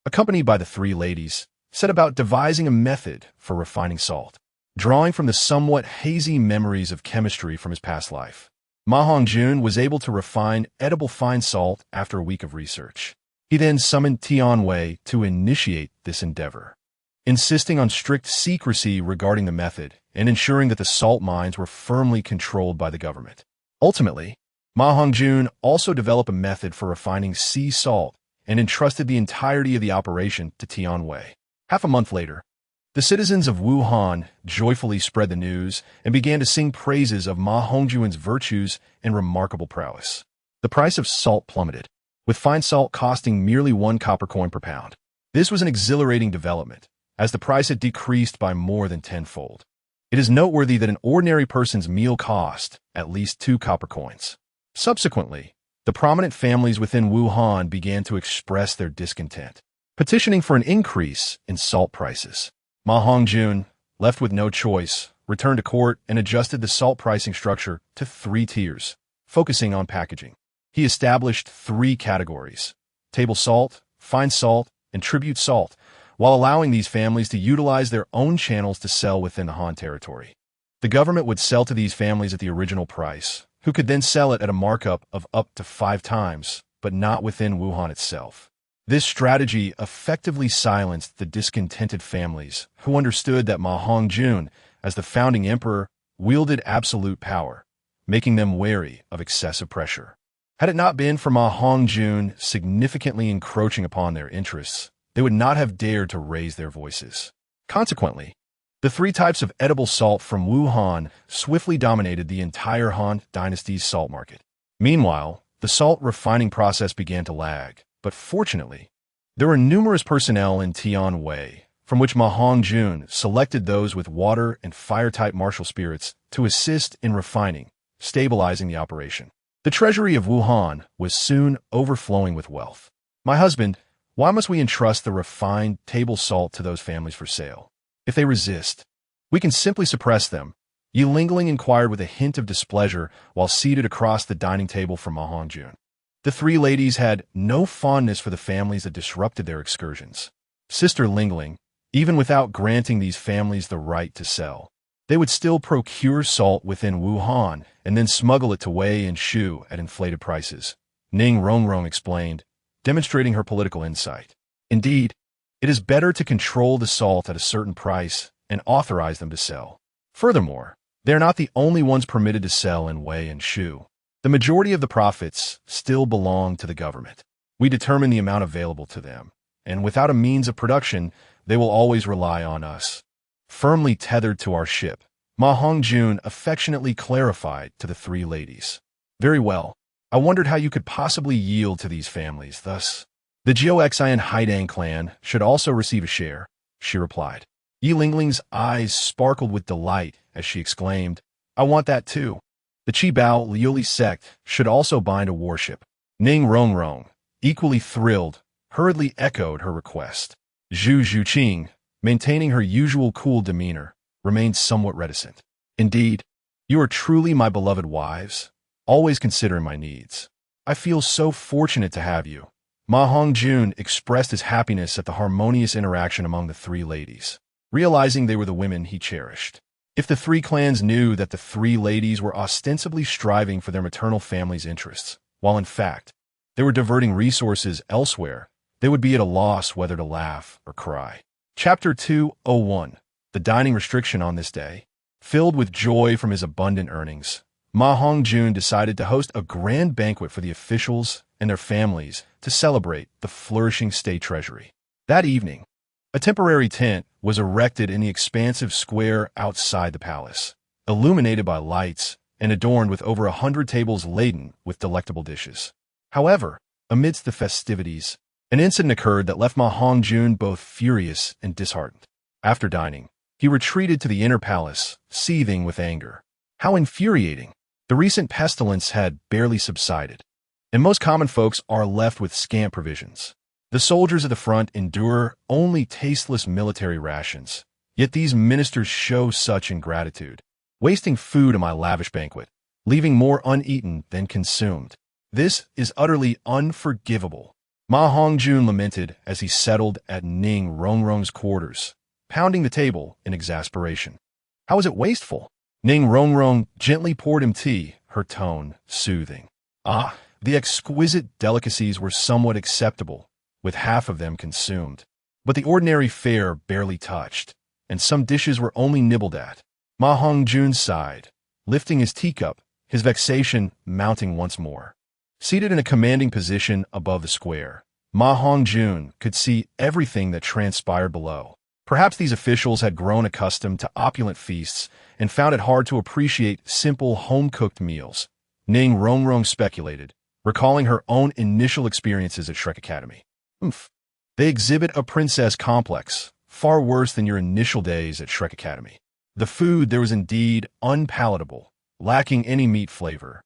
Speaker 1: accompanied by the three ladies, set about devising a method for refining salt. Drawing from the somewhat hazy memories of chemistry from his past life, Ma Hongjun was able to refine edible fine salt after a week of research. He then summoned Tianwei to initiate this endeavor, insisting on strict secrecy regarding the method and ensuring that the salt mines were firmly controlled by the government. Ultimately, Ma Hongjun also developed a method for refining sea salt and entrusted the entirety of the operation to Tianwei. Half a month later, the citizens of Wuhan joyfully spread the news and began to sing praises of Ma Hongjun's virtues and remarkable prowess. The price of salt plummeted, with fine salt costing merely 1 copper coin per pound. This was an exhilarating development, as the price had decreased by more than tenfold. It is noteworthy that an ordinary person's meal cost at least 2 copper coins. Subsequently, the prominent families within Wuhan began to express their discontent, petitioning for an increase in salt prices. Ma Hongjun, left with no choice, returned to court and adjusted the salt pricing structure to 3 tiers, focusing on packaging. He established 3 categories: table salt, fine salt, and tribute salt, while allowing these families to utilize their own channels to sell within the Han territory. The government would sell to these families at the original price, who could then sell it at a markup of up to 5 times, but not within Wuhan itself. This strategy effectively silenced the discontented families who understood that Ma Hongjun, as the founding emperor, wielded absolute power, making them wary of excessive pressure. Had it not been for Ma Hongjun significantly encroaching upon their interests, they would not have dared to raise their voices. Consequently, the 3 types of edible salt from Wuhan swiftly dominated the entire Han dynasty's salt market. Meanwhile, the salt refining process began to lag. But fortunately, there were numerous personnel in Tianwei, from which Ma Hongjun selected those with water and fire-type martial spirits to assist in refining, stabilizing the operation. The treasury of Wuhan was soon overflowing with wealth. "My husband, why must we entrust the refined table salt to those families for sale? If they resist, we can simply suppress them," Yi Lingling inquired with a hint of displeasure while seated across the dining table from Ma Hongjun. The 3 ladies had no fondness for the families that disrupted their excursions. Sister Lingling, even without granting these families the right to sell, they would still procure salt within Wuhan and then smuggle it to Wei and Shu at inflated prices, Ning Rongrong explained, demonstrating her political insight. Indeed, it is better to control the salt at a certain price and authorize them to sell. Furthermore, they are not the only ones permitted to sell in Wei and Shu. The majority of the profits still belong to the government. We determine the amount available to them, and without a means of production, they will always rely on us. Firmly tethered to our ship, Ma Hongjun affectionately clarified to the 3 ladies. "Very well. I wondered how you could possibly yield to these families, thus. The Jiuxian Haidang clan should also receive a share," she replied. Yi Lingling's eyes sparkled with delight as she exclaimed, "I want that too." The Qibao Liuli sect should also bind a warship. Ning Rongrong, equally thrilled, hurriedly echoed her request. Zhu Zhuqing, maintaining her usual cool demeanor, remained somewhat reticent. "Indeed, you are truly my beloved wives, always considering my needs. I feel so fortunate to have you." Ma Hongjun expressed his happiness at the harmonious interaction among the 3 ladies, realizing they were the women he cherished. If the 3 clans knew that the 3 ladies were ostensibly striving for their maternal family's interests, while in fact, they were diverting resources elsewhere. They would be at a loss whether to laugh or cry. Chapter 201. The dining restriction on this day. Filled with joy from his abundant earnings, Ma Hongjun decided to host a grand banquet for the officials and their families to celebrate the flourishing state treasury. That evening, a temporary tent was erected in the expansive square outside the palace, illuminated by lights and adorned with over 100 tables laden with delectable dishes. However, amidst the festivities, an incident occurred that left Ma Hongjun both furious and disheartened. After dining, he retreated to the inner palace, seething with anger. How infuriating! The recent pestilence had barely subsided, and most common folks are left with scant provisions. The soldiers at the front endure only tasteless military rations, yet these ministers show such ingratitude, wasting food in my lavish banquet, leaving more uneaten than consumed. This is utterly unforgivable. Ma Hongjun lamented as he settled at Ning Rongrong's quarters, pounding the table in exasperation. How is it wasteful? Ning Rongrong gently poured him tea, her tone soothing. The exquisite delicacies were somewhat acceptable, with half of them consumed. But the ordinary fare barely touched, and some dishes were only nibbled at. Ma Hongjun sighed, lifting his teacup, his vexation mounting once more. Seated in a commanding position above the square, Ma Hongjun could see everything that transpired below. Perhaps these officials had grown accustomed to opulent feasts and found it hard to appreciate simple home-cooked meals. Ning Rongrong speculated, recalling her own initial experiences at Shrek Academy. They exhibit a princess complex, far worse than your initial days at Shrek Academy. The food there was indeed unpalatable, lacking any meat flavor.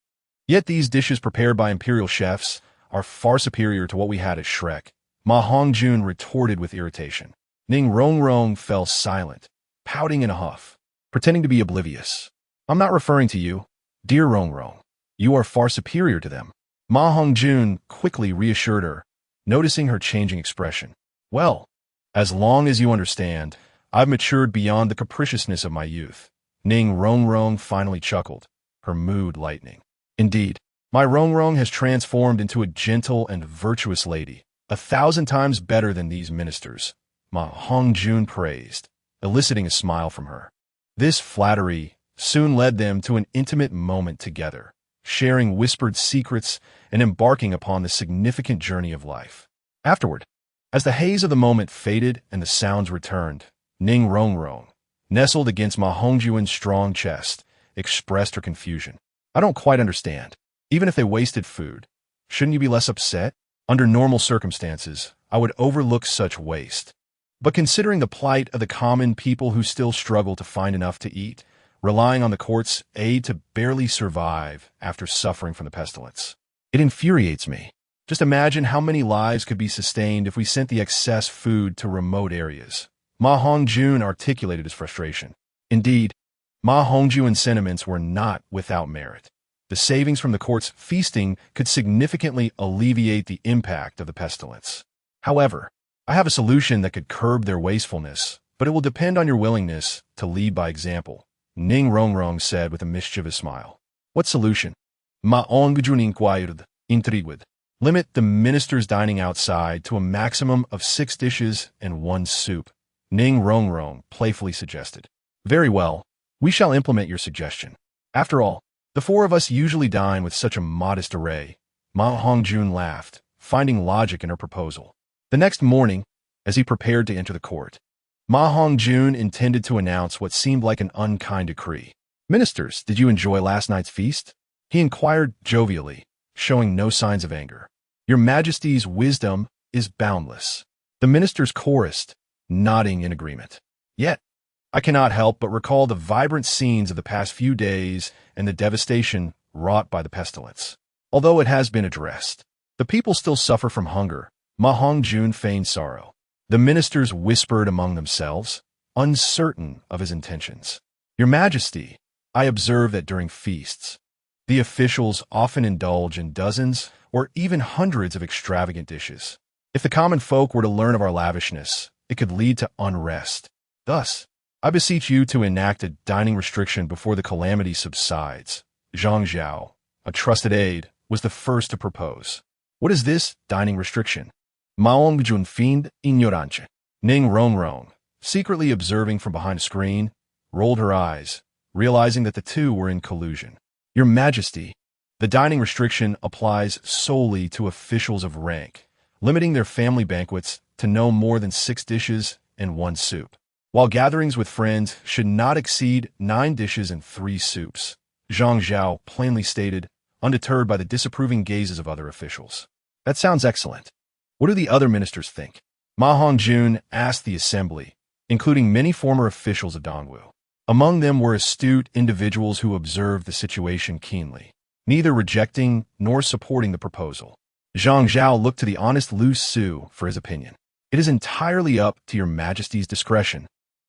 Speaker 1: Yet these dishes prepared by imperial chefs are far superior to what we had at Shrek. Ma Hongjun retorted with irritation. Ning Rongrong fell silent, pouting in a huff, pretending to be oblivious. I'm not referring to you, dear Rongrong. You are far superior to them. Ma Hongjun quickly reassured her, noticing her changing expression. Well, as long as you understand, I've matured beyond the capriciousness of my youth. Ning Rongrong finally chuckled, her mood lightening. Indeed, my Rongrong has transformed into a gentle and virtuous lady, 1,000 times better than these ministers. Ma Hongjun praised, eliciting a smile from her. This flattery soon led them to an intimate moment together, sharing whispered secrets and embarking upon the significant journey of life. Afterward, as the haze of the moment faded and the sounds returned, Ning Rongrong, nestled against Ma Hongjun's strong chest, expressed her confusion. I don't quite understand. Even if they wasted food, shouldn't you be less upset? Under normal circumstances, I would overlook such waste. But considering the plight of the common people who still struggle to find enough to eat, relying on the court's aid to barely survive after suffering from the pestilence, it infuriates me. Just imagine how many lives could be sustained if we sent the excess food to remote areas. Ma Hongjun articulated his frustration. Indeed, Ma Hongjun's sentiments were not without merit. The savings from the court's feasting could significantly alleviate the impact of the pestilence. However, I have a solution that could curb their wastefulness, but it will depend on your willingness to lead by example, Ning Rongrong said with a mischievous smile. What solution? Ma Hongjun inquired, intrigued. Limit the ministers dining outside to a maximum of 6 dishes and 1 soup, Ning Rongrong playfully suggested. Very well, we shall implement your suggestion. After all, the 4 of us usually dine with such a modest array. Ma Hongjun laughed, finding logic in her proposal. The next morning, as he prepared to enter the court, Ma Hongjun intended to announce what seemed like an unkind decree. Ministers, did you enjoy last night's feast? He inquired jovially, showing no signs of anger. Your Majesty's wisdom is boundless. The ministers chorused, nodding in agreement. Yet, I cannot help but recall the vibrant scenes of the past few days and the devastation wrought by the pestilence. Although it has been addressed, the people still suffer from hunger. Ma Hongjun feigned sorrow. The ministers whispered among themselves, uncertain of his intentions. Your Majesty, I observe that during feasts, the officials often indulge in dozens or even hundreds of extravagant dishes. If the common folk were to learn of our lavishness, it could lead to unrest. Thus, I beseech you to enact a dining restriction before the calamity subsides. Zhang Zhao, a trusted aide, was the first to propose. What is this dining restriction? Hongjun fiend ignorante. Ning Rongrong, secretly observing from behind a screen, rolled her eyes, realizing that the two were in collusion. Your Majesty, the dining restriction applies solely to officials of rank, limiting their family banquets to no more than 6 dishes and 1 soup, while gatherings with friends should not exceed 9 dishes and 3 soups, Zhang Zhao plainly stated, undeterred by the disapproving gazes of other officials. That sounds excellent. What do the other ministers think? Ma Hongjun asked the assembly, including many former officials of Douluo. Among them were astute individuals who observed the situation keenly, neither rejecting nor supporting the proposal. Zhang Zhao looked to the honest Lu Su for his opinion. It is entirely up to your Majesty's discretion.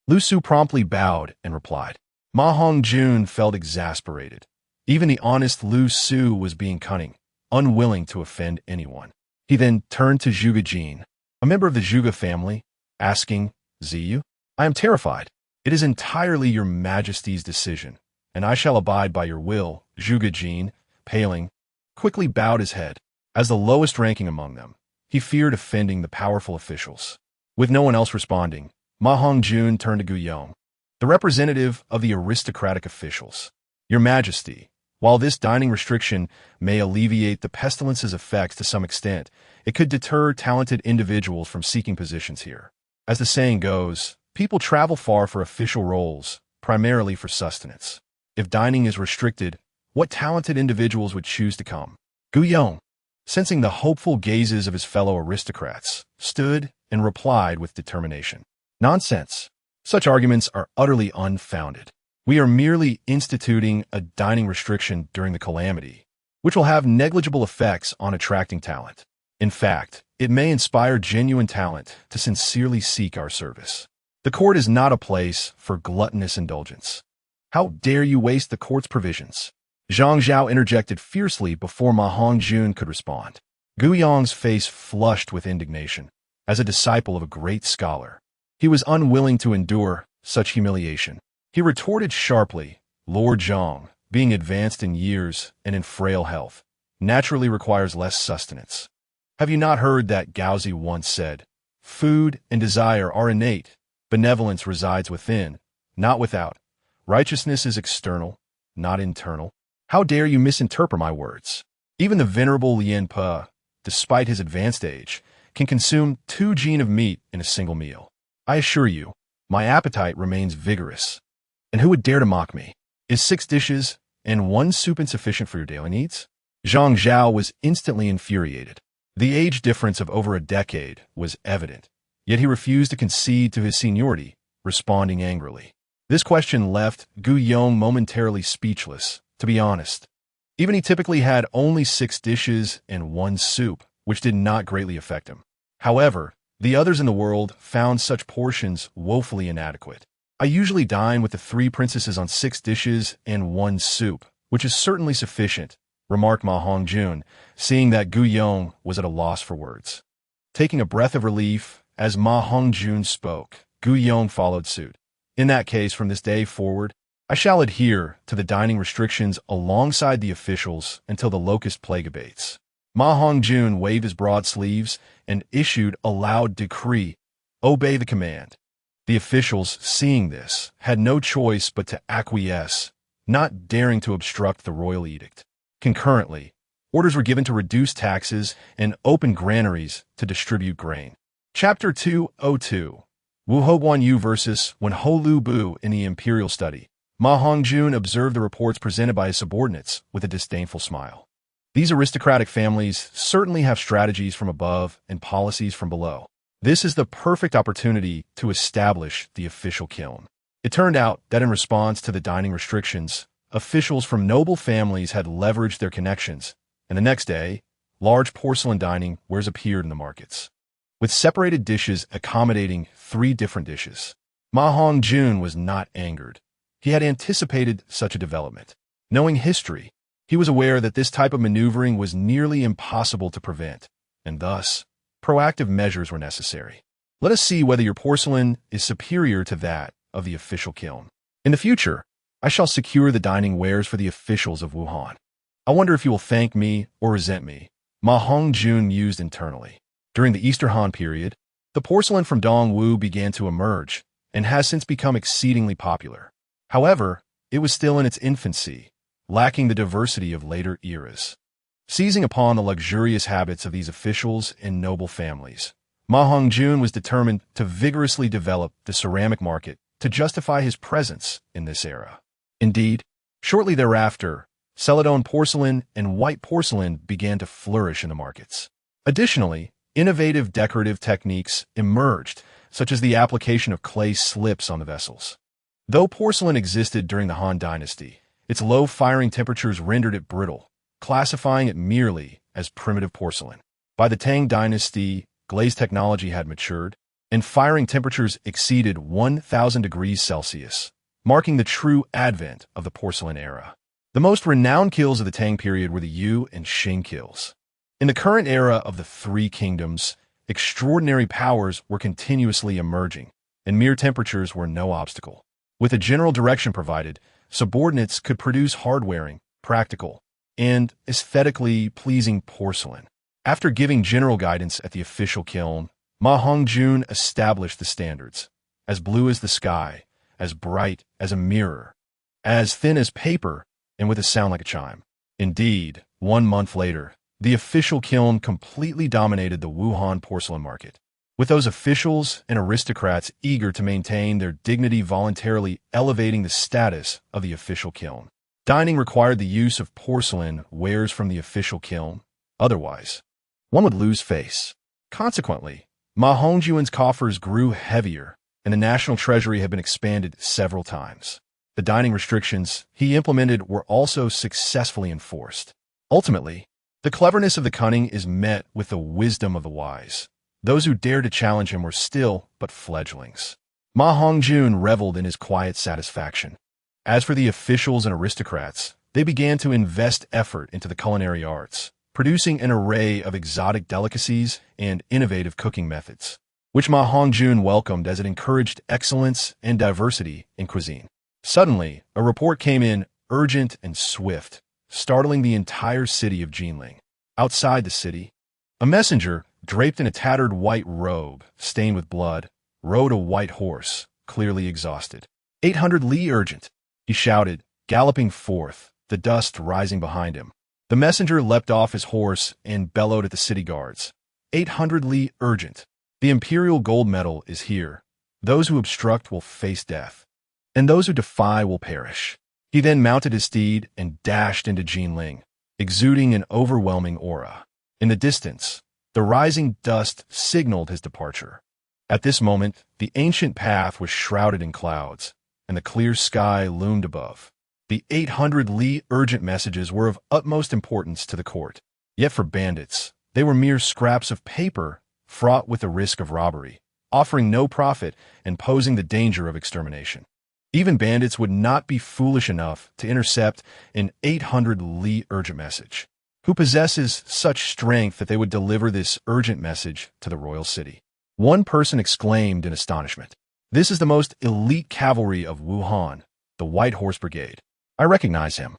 Speaker 1: Lu Su promptly bowed and replied. Ma Hongjun felt exasperated. Even the honest Lu Su was being cunning, unwilling to offend anyone. He then turned to Zhuge Jin, a member of the Zhuge family, asking, Ziyu, I am terrified. It is entirely your Majesty's decision, and I shall abide by your will. Zhuge Jin, paling, quickly bowed his head. As the lowest ranking among them, he feared offending the powerful officials. With no one else responding, Ma Hongjun turned to Gu Yong, the representative of the aristocratic officials. Your Majesty, while this dining restriction may alleviate the pestilence's effects to some extent, it could deter talented individuals from seeking positions here. As the saying goes, people travel far for official roles, primarily for sustenance. If dining is restricted, what talented individuals would choose to come? Gu Yong, sensing the hopeful gazes of his fellow aristocrats, stood and replied with determination. Nonsense. Such arguments are utterly unfounded. We are merely instituting a dining restriction during the calamity, which will have negligible effects on attracting talent. In fact, it may inspire genuine talent to sincerely seek our service. The court is not a place for gluttonous indulgence. How dare you waste the court's provisions? Zhang Zhao interjected fiercely before Ma Hongjun could respond. Gu Yong's face flushed with indignation. As a disciple of a great scholar, he was unwilling to endure such humiliation. He retorted sharply, Lord Zhang, being advanced in years and in frail health, naturally requires less sustenance. Have you not heard that Gaozi once said, food and desire are innate, benevolence resides within, not without. Righteousness is external, not internal. How dare you misinterpret my words? Even the venerable Lien Pe, despite his advanced age, can consume 2 jin of meat in a single meal. I assure you, my appetite remains vigorous. And who would dare to mock me? Is 6 dishes and 1 soup insufficient for your daily needs? Zhang Zhao was instantly infuriated. The age difference of over a decade was evident, yet he refused to concede to his seniority, responding angrily. This question left Gu Yong momentarily speechless, to be honest. Even he typically had only 6 dishes and 1 soup, which did not greatly affect him. However, the others in the world found such portions woefully inadequate. I usually dine with the 3 princesses on 6 dishes and 1 soup, which is certainly sufficient, remarked Ma Hongjun, seeing that Gu Yong was at a loss for words. Taking a breath of relief, as Ma Hongjun spoke, Gu Yong followed suit. In that case, from this day forward, I shall adhere to the dining restrictions alongside the officials until the locust plague abates. Ma Hongjun waved his broad sleeves and issued a loud decree, obey the command. The officials, seeing this, had no choice but to acquiesce, not daring to obstruct the royal edict. Concurrently, orders were given to reduce taxes and open granaries to distribute grain. Chapter 202 Wu Hoguan Yu versus Wenhou Lu Bu in the Imperial Study. Ma Hongjun observed the reports presented by his subordinates with a disdainful smile. These aristocratic families certainly have strategies from above and policies from below. This is the perfect opportunity to establish the official kiln. It turned out that in response to the dining restrictions, officials from noble families had leveraged their connections, and the next day, large porcelain dining wares appeared in the markets, with separated dishes accommodating 3 different dishes. Ma Hongjun was not angered. He had anticipated such a development. Knowing history, he was aware that this type of maneuvering was nearly impossible to prevent, and thus, proactive measures were necessary. Let us see whether your porcelain is superior to that of the official kiln. In the future, I shall secure the dining wares for the officials of Wuhan. I wonder if you will thank me or resent me, Ma Hongjun mused internally. During the Easter Han period, the porcelain from Douluo began to emerge and has since become exceedingly popular. However, it was still in its infancy, lacking the diversity of later eras. Seizing upon the luxurious habits of these officials and noble families, Ma Hongjun was determined to vigorously develop the ceramic market to justify his presence in this era. Indeed, shortly thereafter, Celadon porcelain and white porcelain began to flourish in the markets. Additionally, innovative decorative techniques emerged, such as the application of clay slips on the vessels. Though porcelain existed during the Han Dynasty, its low firing temperatures rendered it brittle, classifying it merely as primitive porcelain. By the Tang Dynasty, glaze technology had matured, and firing temperatures exceeded 1,000 degrees Celsius, marking the true advent of the porcelain era. The most renowned kilns of the Tang period were the Yu and Qing kilns. In the current era of the Three Kingdoms, extraordinary powers were continuously emerging, and mere temperatures were no obstacle. With a general direction provided, subordinates could produce hard-wearing, practical, and aesthetically pleasing porcelain. After giving general guidance at the official kiln, Ma Hongjun established the standards: as blue as the sky, as bright as a mirror, as thin as paper, and with a sound like a chime. Indeed, 1 month later, the official kiln completely dominated the Wuhan porcelain market, with those officials and aristocrats eager to maintain their dignity voluntarily elevating the status of the official kiln. Dining required the use of porcelain wares from the official kiln. Otherwise, one would lose face. Consequently, Ma Hongjun's coffers grew heavier, and the national treasury had been expanded several times. The dining restrictions he implemented were also successfully enforced. Ultimately, the cleverness of the cunning is met with the wisdom of the wise. Those who dared to challenge him were still but fledglings. Ma Hongjun reveled in his quiet satisfaction. As for the officials and aristocrats, they began to invest effort into the culinary arts, producing an array of exotic delicacies and innovative cooking methods, which Ma Hongjun welcomed as it encouraged excellence and diversity in cuisine. Suddenly, a report came in, urgent and swift, startling the entire city of Jinling. Outside the city, a messenger, draped in a tattered white robe, stained with blood, rode a white horse, clearly exhausted. 800 li urgent, he shouted, galloping forth, the dust rising behind him. The messenger leapt off his horse and bellowed at the city guards. 800 li urgent. The imperial gold medal is here. Those who obstruct will face death, and those who defy will perish. He then mounted his steed and dashed into Jinling, exuding an overwhelming aura. In the distance, the rising dust signaled his departure. At this moment, the ancient path was shrouded in clouds, and the clear sky loomed above. The 800 li urgent messages were of utmost importance to the court. Yet for bandits, they were mere scraps of paper fraught with the risk of robbery, offering no profit and posing the danger of extermination. Even bandits would not be foolish enough to intercept an 800 li urgent message. Who possesses such strength that they would deliver this urgent message to the royal city? One person exclaimed in astonishment. This is the most elite cavalry of Wuhan, the White Horse Brigade. I recognize him.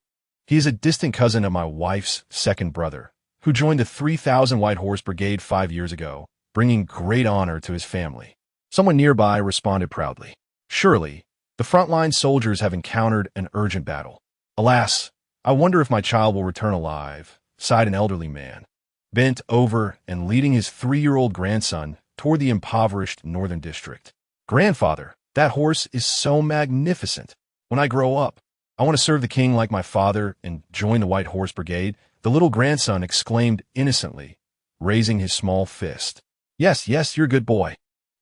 Speaker 1: He is a distant cousin of my wife's second brother, who joined the 3,000 White Horse Brigade 5 years ago, bringing great honor to his family. Someone nearby responded proudly. Surely, the frontline soldiers have encountered an urgent battle. Alas, I wonder if my child will return alive, sighed an elderly man, bent over and leading his 3-year-old grandson toward the impoverished northern district. Grandfather, that horse is so magnificent. When I grow up, I want to serve the king like my father and join the White Horse Brigade, the little grandson exclaimed innocently, raising his small fist. Yes, yes, you're a good boy,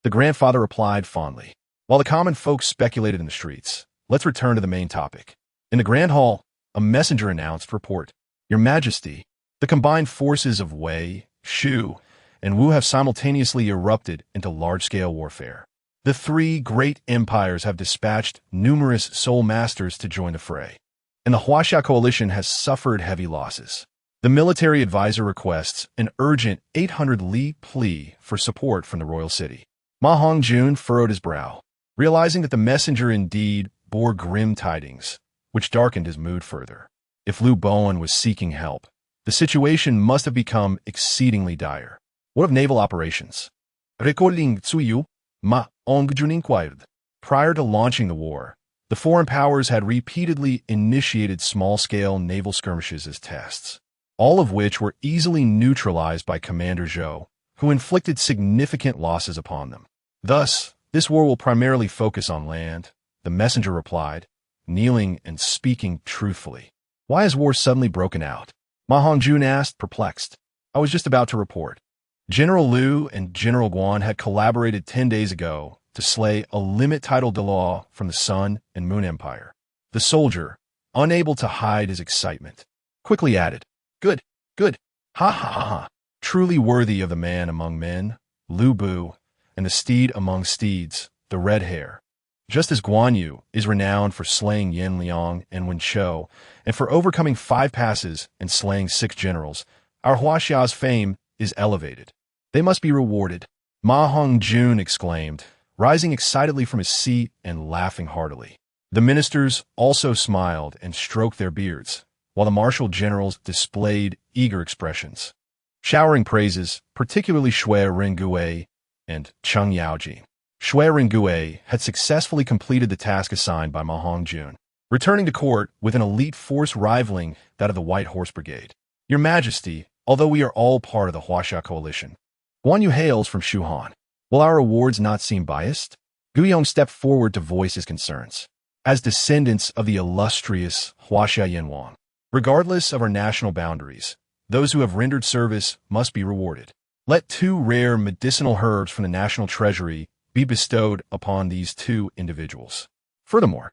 Speaker 1: the grandfather replied fondly. While the common folk speculated in the streets, let's return to the main topic. In the Grand Hall, a messenger announced, report, Your Majesty, the combined forces of Wei, Shu, and Wu have simultaneously erupted into large-scale warfare. The 3 great empires have dispatched numerous soul masters to join the fray, and the Huaxia coalition has suffered heavy losses. The military advisor requests an urgent 800 li plea for support from the royal city. Ma Hongjun furrowed his brow, realizing that the messenger indeed bore grim tidings, which darkened his mood further. If Liu Bowen was seeking help, the situation must have become exceedingly dire. What of naval operations? Recording Tsuyu, Ma Hongjun inquired. Prior to launching the war, the foreign powers had repeatedly initiated small-scale naval skirmishes as tests, all of which were easily neutralized by Commander Zhou, who inflicted significant losses upon them. Thus, this war will primarily focus on land, the messenger replied, kneeling and speaking truthfully. Why has war suddenly broken out? Ma Hongjun asked, perplexed. I was just about to report. General Liu and General Guan had collaborated 10 days ago to slay a limit title Douluo from the Sun and Moon Empire. The soldier, unable to hide his excitement, quickly added, Good, good, ha ha ha ha. Truly worthy of the man among men, Lu Bu, and the steed among steeds, the red hair. Just as Guan Yu is renowned for slaying Yan Liang and Wen Chou, and for overcoming 5 passes and slaying 6 generals, our Huaxia's fame is elevated. They must be rewarded, Ma Hongjun exclaimed, rising excitedly from his seat and laughing heartily. The ministers also smiled and stroked their beards, while the martial generals displayed eager expressions, showering praises, particularly Shui Rengue and Cheng Yaoji. Shui Rengue had successfully completed the task assigned by Ma Hongjun, returning to court with an elite force rivaling that of the White Horse Brigade. Your Majesty, although we are all part of the Huaxia coalition, Guan Yu hails from Shuhan. Will our awards not seem biased? Guyong stepped forward to voice his concerns. As descendants of the illustrious Huaxia Yanwang, regardless of our national boundaries, those who have rendered service must be rewarded. Let 2 rare medicinal herbs from the national treasury be bestowed upon these 2 individuals. Furthermore,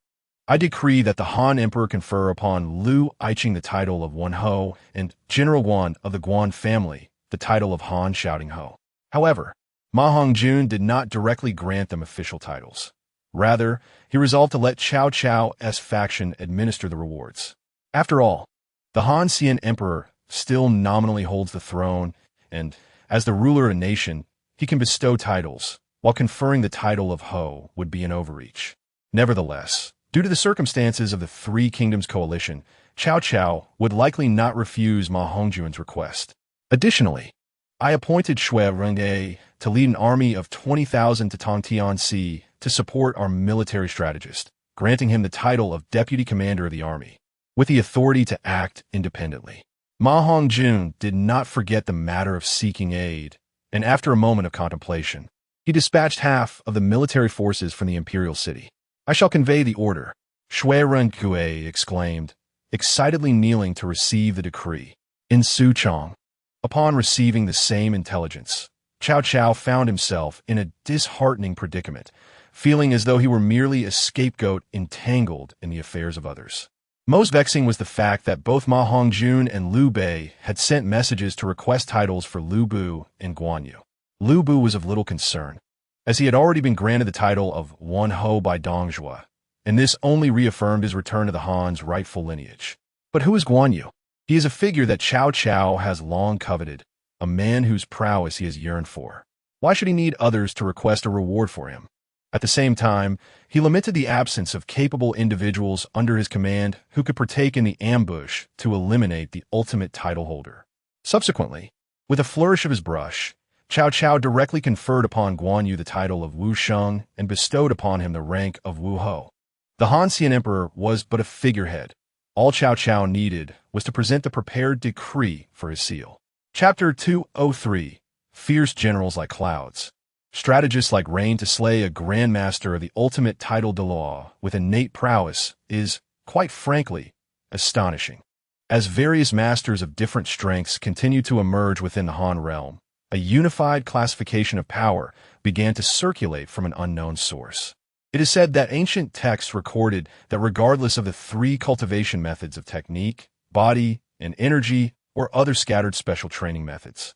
Speaker 1: I decree that the Han Emperor confer upon Liu Aiqing the title of Wen Ho and General Guan of the Guan family the title of Han Shouting Ho. However, Ma Hongjun did not directly grant them official titles. Rather, he resolved to let Cao Cao's faction administer the rewards. After all, the Han Xian Emperor still nominally holds the throne, and, as the ruler of a nation, he can bestow titles, while conferring the title of Ho would be an overreach. Nevertheless, due to the circumstances of the 3 Kingdoms coalition, Cao Cao would likely not refuse Ma Hongjun's request. Additionally, I appointed Shui Rengue to lead an army of 20,000 to Tongtian Sea to support our military strategist, granting him the title of Deputy Commander of the Army, with the authority to act independently. Ma Hongjun did not forget the matter of seeking aid, and after a moment of contemplation, he dispatched half of the military forces from the imperial city. I shall convey the order, Shui Rengue exclaimed, excitedly kneeling to receive the decree. In Suchong, upon receiving the same intelligence, Cao Cao found himself in a disheartening predicament, feeling as though he were merely a scapegoat entangled in the affairs of others. Most vexing was the fact that both Ma Hongjun and Liu Bei had sent messages to request titles for Liu Bu and Guan Yu. Liu Bu was of little concern, as he had already been granted the title of Wen Ho by Dong Zhuo, and this only reaffirmed his return to the Han's rightful lineage. But who is Guan Yu? He is a figure that Cao Cao has long coveted, a man whose prowess he has yearned for. Why should he need others to request a reward for him? At the same time, he lamented the absence of capable individuals under his command who could partake in the ambush to eliminate the ultimate title holder. Subsequently, with a flourish of his brush, Cao Cao directly conferred upon Guan Yu the title of Wu Sheng and bestowed upon him the rank of Wu Ho. The Han Xian Emperor was but a figurehead. All Cao Cao needed was to present the prepared decree for his seal. Chapter 203. Fierce Generals Like Clouds. Strategists like rain to slay a grandmaster of the ultimate title Douluo with innate prowess is, quite frankly, astonishing. As various masters of different strengths continued to emerge within the Han realm, a unified classification of power began to circulate from an unknown source. It is said that ancient texts recorded that regardless of the 3 cultivation methods of technique, body, and energy, or other scattered special training methods,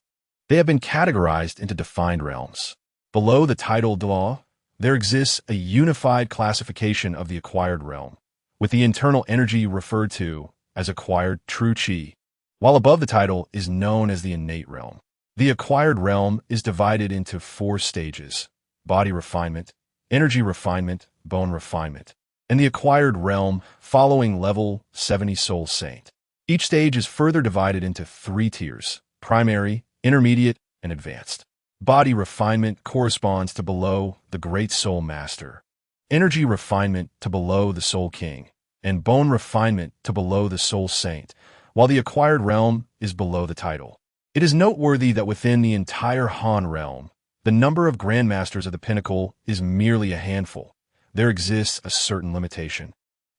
Speaker 1: they have been categorized into defined realms. Below the title Douluo, there exists a unified classification of the acquired realm, with the internal energy referred to as acquired true qi, while above the title is known as the innate realm. The acquired realm is divided into 4 stages: body refinement, energy refinement, bone refinement, and the acquired realm following level 70 Soul Saint. Each stage is further divided into 3 tiers: primary, intermediate, and advanced. Body refinement corresponds to below the Great Soul Master, energy refinement to below the Soul King, and bone refinement to below the Soul Saint, while the acquired realm is below the title. It is noteworthy that within the entire Han realm, the number of Grandmasters of the Pinnacle is merely a handful. There exists a certain limitation,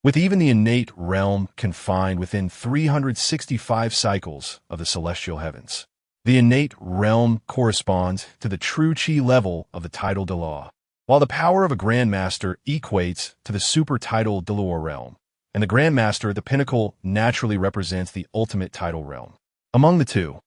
Speaker 1: with even the innate realm confined within 365 cycles of the celestial heavens. The innate realm corresponds to the true chi level of the title Douluo, while the power of a Grandmaster equates to the super title Douluo realm, and the Grandmaster at the Pinnacle naturally represents the ultimate title realm. Among the two,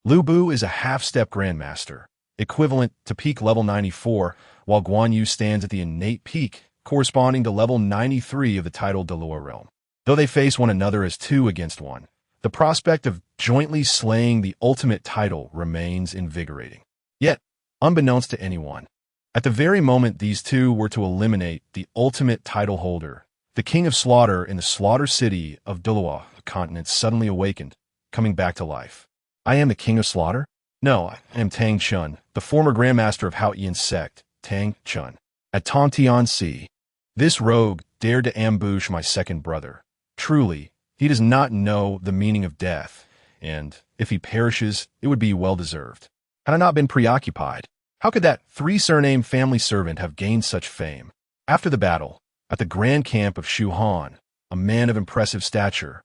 Speaker 1: Lu Bu is a half-step Grandmaster, equivalent to peak level 94, while Guan Yu stands at the innate peak, corresponding to level 93 of the title Douluo realm. Though they face one another as 2 against 1, the prospect of jointly slaying the ultimate title remains invigorating. Yet, unbeknownst to anyone, at the very moment these two were to eliminate the ultimate title holder, the King of Slaughter in the Slaughter City of Douluo, the continent suddenly awakened, coming back to life. I am the King of Slaughter? No, I am Tang Chun, the former Grandmaster of Haotian's sect, Tang Chun. At Tongtian Sea, this rogue dared to ambush my second brother. Truly, he does not know the meaning of death, and if he perishes, it would be well-deserved. Had I not been preoccupied, how could that 3-surname family servant have gained such fame? After the battle, at the grand camp of Shu Han, a man of impressive stature,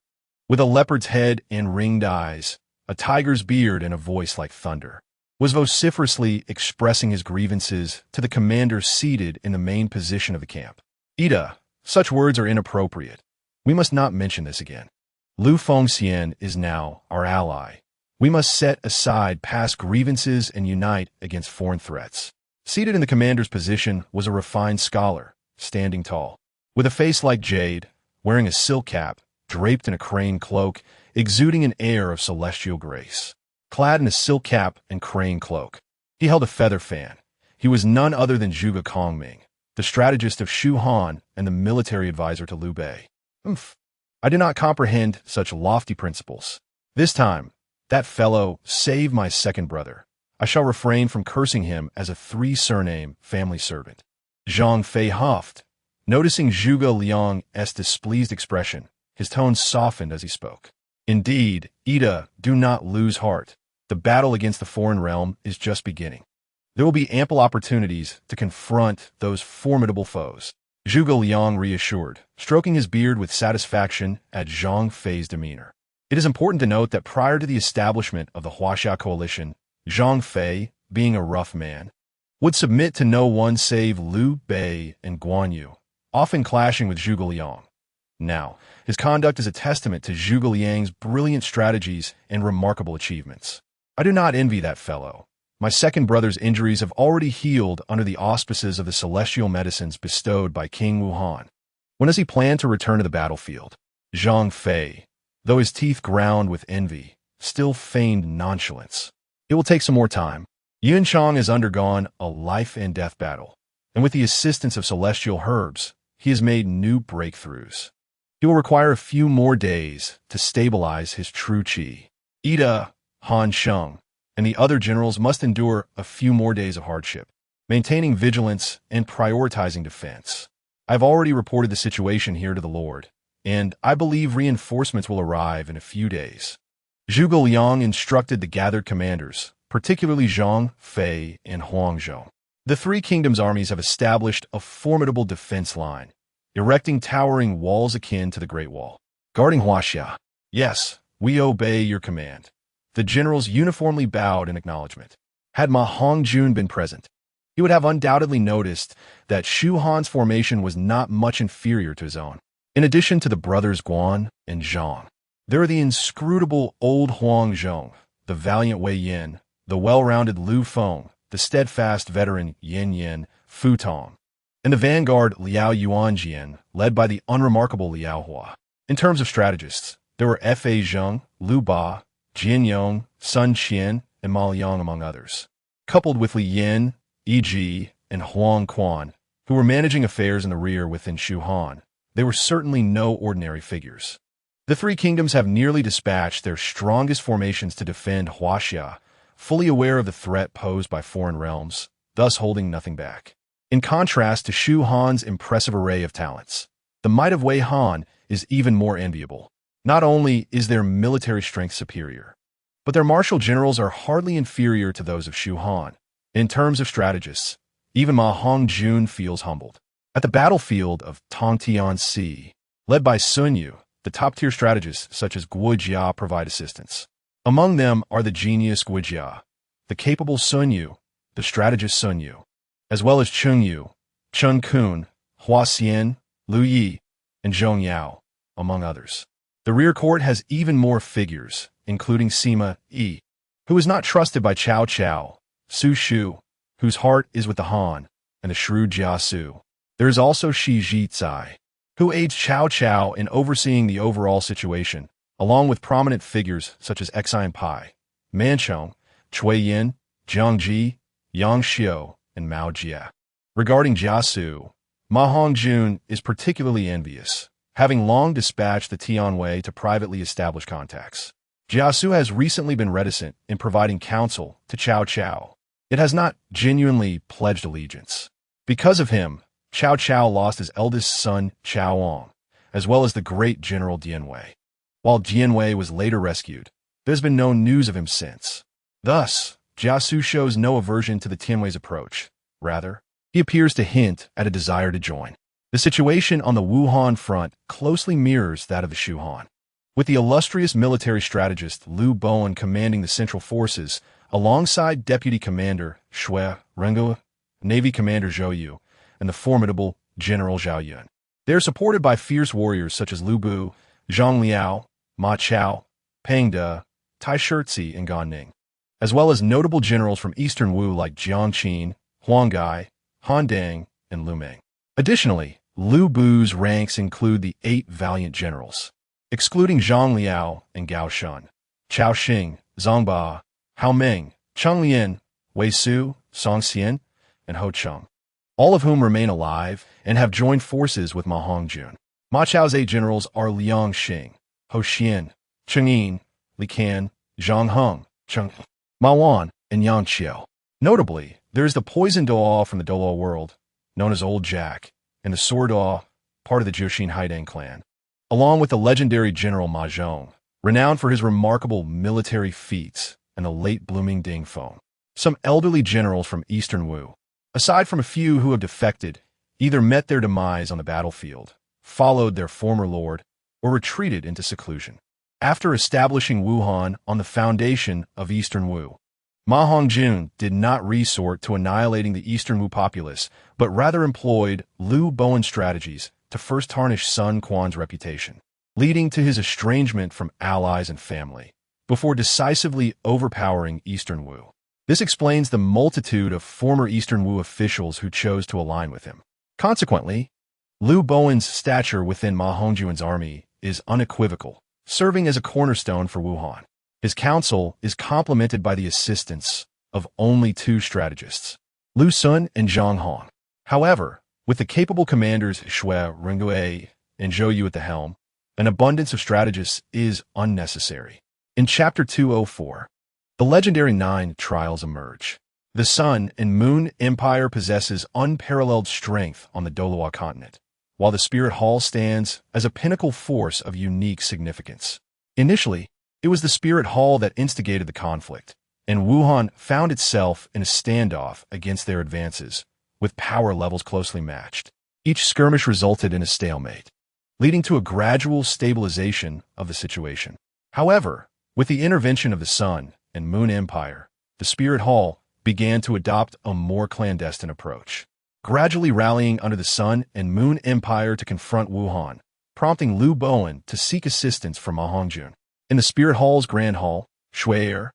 Speaker 1: with a leopard's head and ringed eyes, a tiger's beard and a voice like thunder, was vociferously expressing his grievances to the commander seated in the main position of the camp. Ida, such words are inappropriate. We must not mention this again. Lu Fengxian is now our ally. We must set aside past grievances and unite against foreign threats. Seated in the commander's position was a refined scholar, standing tall, with a face like jade, wearing a silk cap, draped in a crane cloak, exuding an air of celestial grace. Clad in a silk cap and crane cloak, he held a feather fan. He was none other than Zhuge Kongming, the strategist of Shu Han and the military advisor to Liu Bei. I do not comprehend such lofty principles. This time, that fellow saved my second brother. I shall refrain from cursing him as a 3-surname family servant. Zhang Fei huffed. Noticing Zhuge Liang's displeased expression, his tone softened as he spoke. Indeed, Ida, do not lose heart. The battle against the foreign realm is just beginning. There will be ample opportunities to confront those formidable foes. Zhuge Liang reassured, stroking his beard with satisfaction at Zhang Fei's demeanor. It is important to note that prior to the establishment of the Huaxia coalition, Zhang Fei, being a rough man, would submit to no one save Liu Bei and Guan Yu, often clashing with Zhuge Liang. Now, his conduct is a testament to Zhuge Liang's brilliant strategies and remarkable achievements. I do not envy that fellow. My second brother's injuries have already healed under the auspices of the celestial medicines bestowed by King Wuhan. When does he plan to return to the battlefield? Zhang Fei, though his teeth ground with envy, still feigned nonchalance. It will take some more time. Yun Chang has undergone a life-and-death battle, and with the assistance of celestial herbs, he has made new breakthroughs. He will require a few more days to stabilize his true chi. Ida, Han Sheng, and the other generals must endure a few more days of hardship, maintaining vigilance and prioritizing defense. I've already reported the situation here to the Lord, and I believe reinforcements will arrive in a few days. Zhuge Liang instructed the gathered commanders, particularly Zhang Fei and Hongjun. The 3 kingdoms' armies have established a formidable defense line, erecting towering walls akin to the Great Wall. Guarding Huaxia. Yes, we obey your command. The generals uniformly bowed in acknowledgement. Had Ma Hongjun been present, he would have undoubtedly noticed that Shu Han's formation was not much inferior to his own. In addition to the brothers Guan and Zhang, there are the inscrutable old Hongjun, the valiant Wei Yin, the well-rounded Liu Feng, the steadfast veteran Yin Yin Fu Tong, and the vanguard Liao Yuanjian, led by the unremarkable Liao Hua. In terms of strategists, there were F.A. Zheng, Liu Ba, Jin Yong, Sun Qian, and Ma Liang, among others, coupled with Li Yin, E.G., and Huang Quan, who were managing affairs in the rear within Shu Han. They were certainly no ordinary figures. The three kingdoms have nearly dispatched their strongest formations to defend Huaxia, fully aware of the threat posed by foreign realms, thus holding nothing back. In contrast to Shu Han's impressive array of talents, the might of Wei Han is even more enviable. Not only is their military strength superior, but their martial generals are hardly inferior to those of Shu Han. In terms of strategists, even Ma Hongjun feels humbled. At the battlefield of Tongtiansi, led by Sun Yu, the top-tier strategists such as Guo Jia provide assistance. Among them are the genius Guo Jia, the capable Sun Yu, the strategist Sun Yu, as well as Cheng Yu, Chen Kun, Hua Xian, Lu Yi, and Zhong Yao, among others. The rear court has even more figures, including Sima Yi, who is not trusted by Cao Cao, Su Shu, whose heart is with the Han, and the shrewd Jia Su. There is also Shi Zhizai, who aids Cao Cao in overseeing the overall situation, along with prominent figures such as Xian Pai, Manchong, Cui Yin, Jiang Ji, Yang Xiu, and Mao Jia. Regarding Jia Su, Ma Hongjun is particularly envious, having long dispatched the Tianwei to privately establish contacts. Jia Su has recently been reticent in providing counsel to Cao Cao. It has not genuinely pledged allegiance. Because of him, Cao Cao lost his eldest son, Cao Wang, as well as the great General Dianwei. While Dianwei was later rescued, there's been no news of him since. Thus, Jia Su shows no aversion to the Tianwei's approach. Rather, he appears to hint at a desire to join. The situation on the Wuhan front closely mirrors that of the Shu Han, with the illustrious military strategist Liu Bowen commanding the central forces, alongside Deputy Commander Shui Rengo, Navy Commander Zhou Yu, and the formidable General Zhao Yun. They are supported by fierce warriors such as Lu Bu, Zhang Liao, Ma Chao, Peng De, Tai Shirzi, and Gan Ning, as well as notable generals from Eastern Wu like Jiang Qin, Huang Gai, Han Dang, and Lu Meng. Additionally, Lu Bu's ranks include the 8 valiant generals, excluding Zhang Liao and Gao Shun, Chao Xing, Zhang Ba, Hao Meng, Cheng Lian, Wei Su, Song Xian, and Ho Cheng, all of whom remain alive and have joined forces with Ma Hongjun. Ma Chao's 8 generals are Liang Xing, Ho Xian, Cheng Yin, Li Can, Zhang Heng, Cheng Ma Wan, and Yang Qiao. Notably, there is the poison Douluo from the Douluo world, known as Old Jack, and the Sword Douluo, part of the Jiuxin Haidang clan, along with the legendary General Ma Zhong, renowned for his remarkable military feats, and the late blooming Ding Feng. Some elderly generals from Eastern Wu, aside from a few who have defected, either met their demise on the battlefield, followed their former lord, or retreated into seclusion. After establishing Wuhan on the foundation of Eastern Wu, Ma Hongjun did not resort to annihilating the Eastern Wu populace, but rather employed Liu Bowen strategies to first tarnish Sun Quan's reputation, leading to his estrangement from allies and family, before decisively overpowering Eastern Wu. This explains the multitude of former Eastern Wu officials who chose to align with him. Consequently, Liu Bowen's stature within Ma Hongjun's army is unequivocal, serving as a cornerstone for Wuhan. His council is complemented by the assistance of only 2 strategists, Lu Sun and Zhang Hong. However, with the capable commanders Shui Rengo and Zhou Yu at the helm, an abundance of strategists is unnecessary. In Chapter 204, the legendary 9 trials emerge. The Sun and Moon Empire possesses unparalleled strength on the Douluo continent, while the Spirit Hall stands as a pinnacle force of unique significance. Initially, it was the Spirit Hall that instigated the conflict, and Wuhan found itself in a standoff against their advances, with power levels closely matched. Each skirmish resulted in a stalemate, leading to a gradual stabilization of the situation. However, with the intervention of the Sun and Moon Empire, the Spirit Hall began to adopt a more clandestine approach, gradually rallying under the Sun and Moon Empire to confront Wuhan, prompting Liu Bowen to seek assistance from Ma Hongjun. In the Spirit Hall's Grand Hall, Shui'er,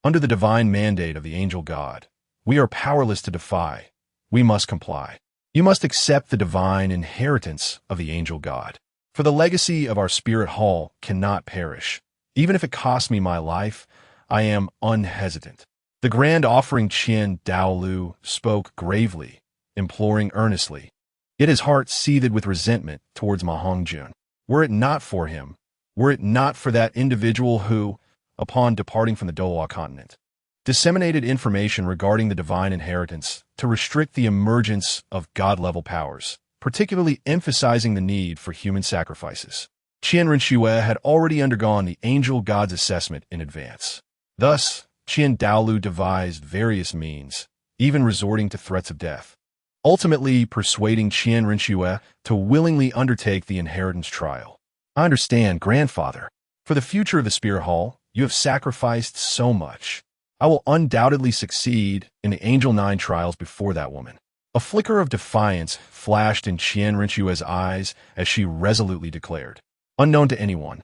Speaker 1: under the divine mandate of the angel god, we are powerless to defy. We must comply. You must accept the divine inheritance of the angel god. For the legacy of our Spirit Hall cannot perish. Even if it costs me my life, I am unhesitant. The grand offering Qian Douluo spoke gravely, imploring earnestly, yet his heart seethed with resentment towards Ma Hongjun. Were it not for him, were it not for that individual who, upon departing from the Douluo continent, disseminated information regarding the divine inheritance to restrict the emergence of god-level powers, particularly emphasizing the need for human sacrifices. Qian Rinxue had already undergone the angel god's assessment in advance. Thus, Qian Douluo devised various means, even resorting to threats of death, ultimately persuading Qian Rinxue to willingly undertake the inheritance trial. I understand, grandfather. For the future of the Spirit Hall, you have sacrificed so much. I will undoubtedly succeed in the Angel 9 trials before that woman. A flicker of defiance flashed in Qian Rinxue's eyes as she resolutely declared. Unknown to anyone,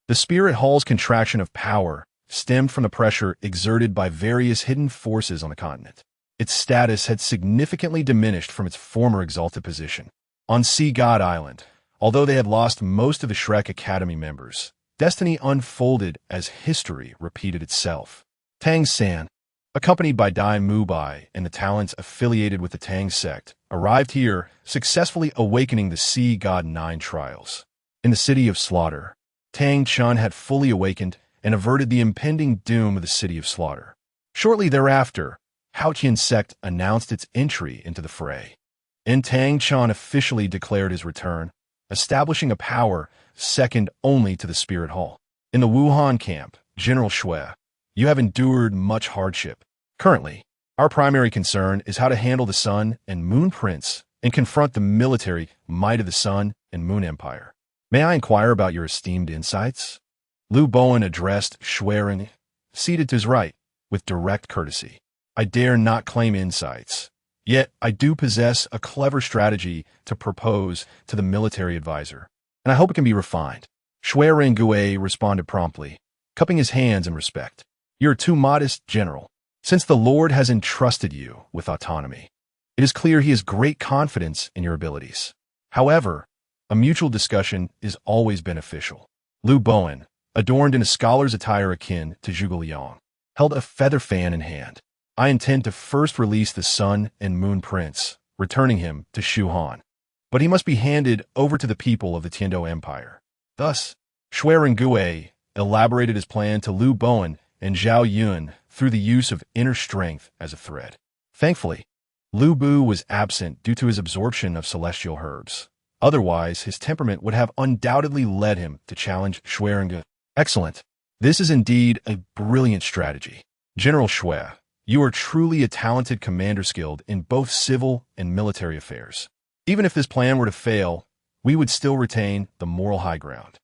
Speaker 1: the Spirit Hall's contraction of power stemmed from the pressure exerted by various hidden forces on the continent. Its status had significantly diminished from its former exalted position. On Sea God Island, although they had lost most of the Shrek Academy members, destiny unfolded as history repeated itself. Tang San, accompanied by Dai Mubai and the talents affiliated with the Tang sect, arrived here, successfully awakening the Sea God 9 trials. In the city of Slaughter, Tang Chun had fully awakened and averted the impending doom of the city of Slaughter. Shortly thereafter, Haotian's sect announced its entry into the fray, and Tang Chun officially declared his return, establishing a power second only to the Spirit Hall. In the Wuhan camp, General Shui, you have endured much hardship. Currently, our primary concern is how to handle the Sun and Moon Prince and confront the military might of the Sun and Moon Empire. May I inquire about your esteemed insights? Liu Bowen addressed Shui, seated to his right, with direct courtesy. I dare not claim insights, yet I do possess a clever strategy to propose to the military advisor, and I hope it can be refined. Shui Rengue responded promptly, cupping his hands in respect. You're too modest, General. Since the Lord has entrusted you with autonomy, it is clear he has great confidence in your abilities. However, a mutual discussion is always beneficial. Liu Bowen, adorned in a scholar's attire akin to Zhuge Liang, held a feather fan in hand. I intend to first release the Sun and Moon Prince, returning him to Shu Han. But he must be handed over to the people of the Tiando Empire. Thus, Shui Rengue elaborated his plan to Liu Bowen and Zhao Yun through the use of inner strength as a thread. Thankfully, Liu Bu was absent due to his absorption of celestial herbs. Otherwise, his temperament would have undoubtedly led him to challenge Shui Rengue. Excellent. This is indeed a brilliant strategy. General Shui, you are truly a talented commander skilled in both civil and military affairs. Even if this plan were to fail, we would still retain the moral high ground.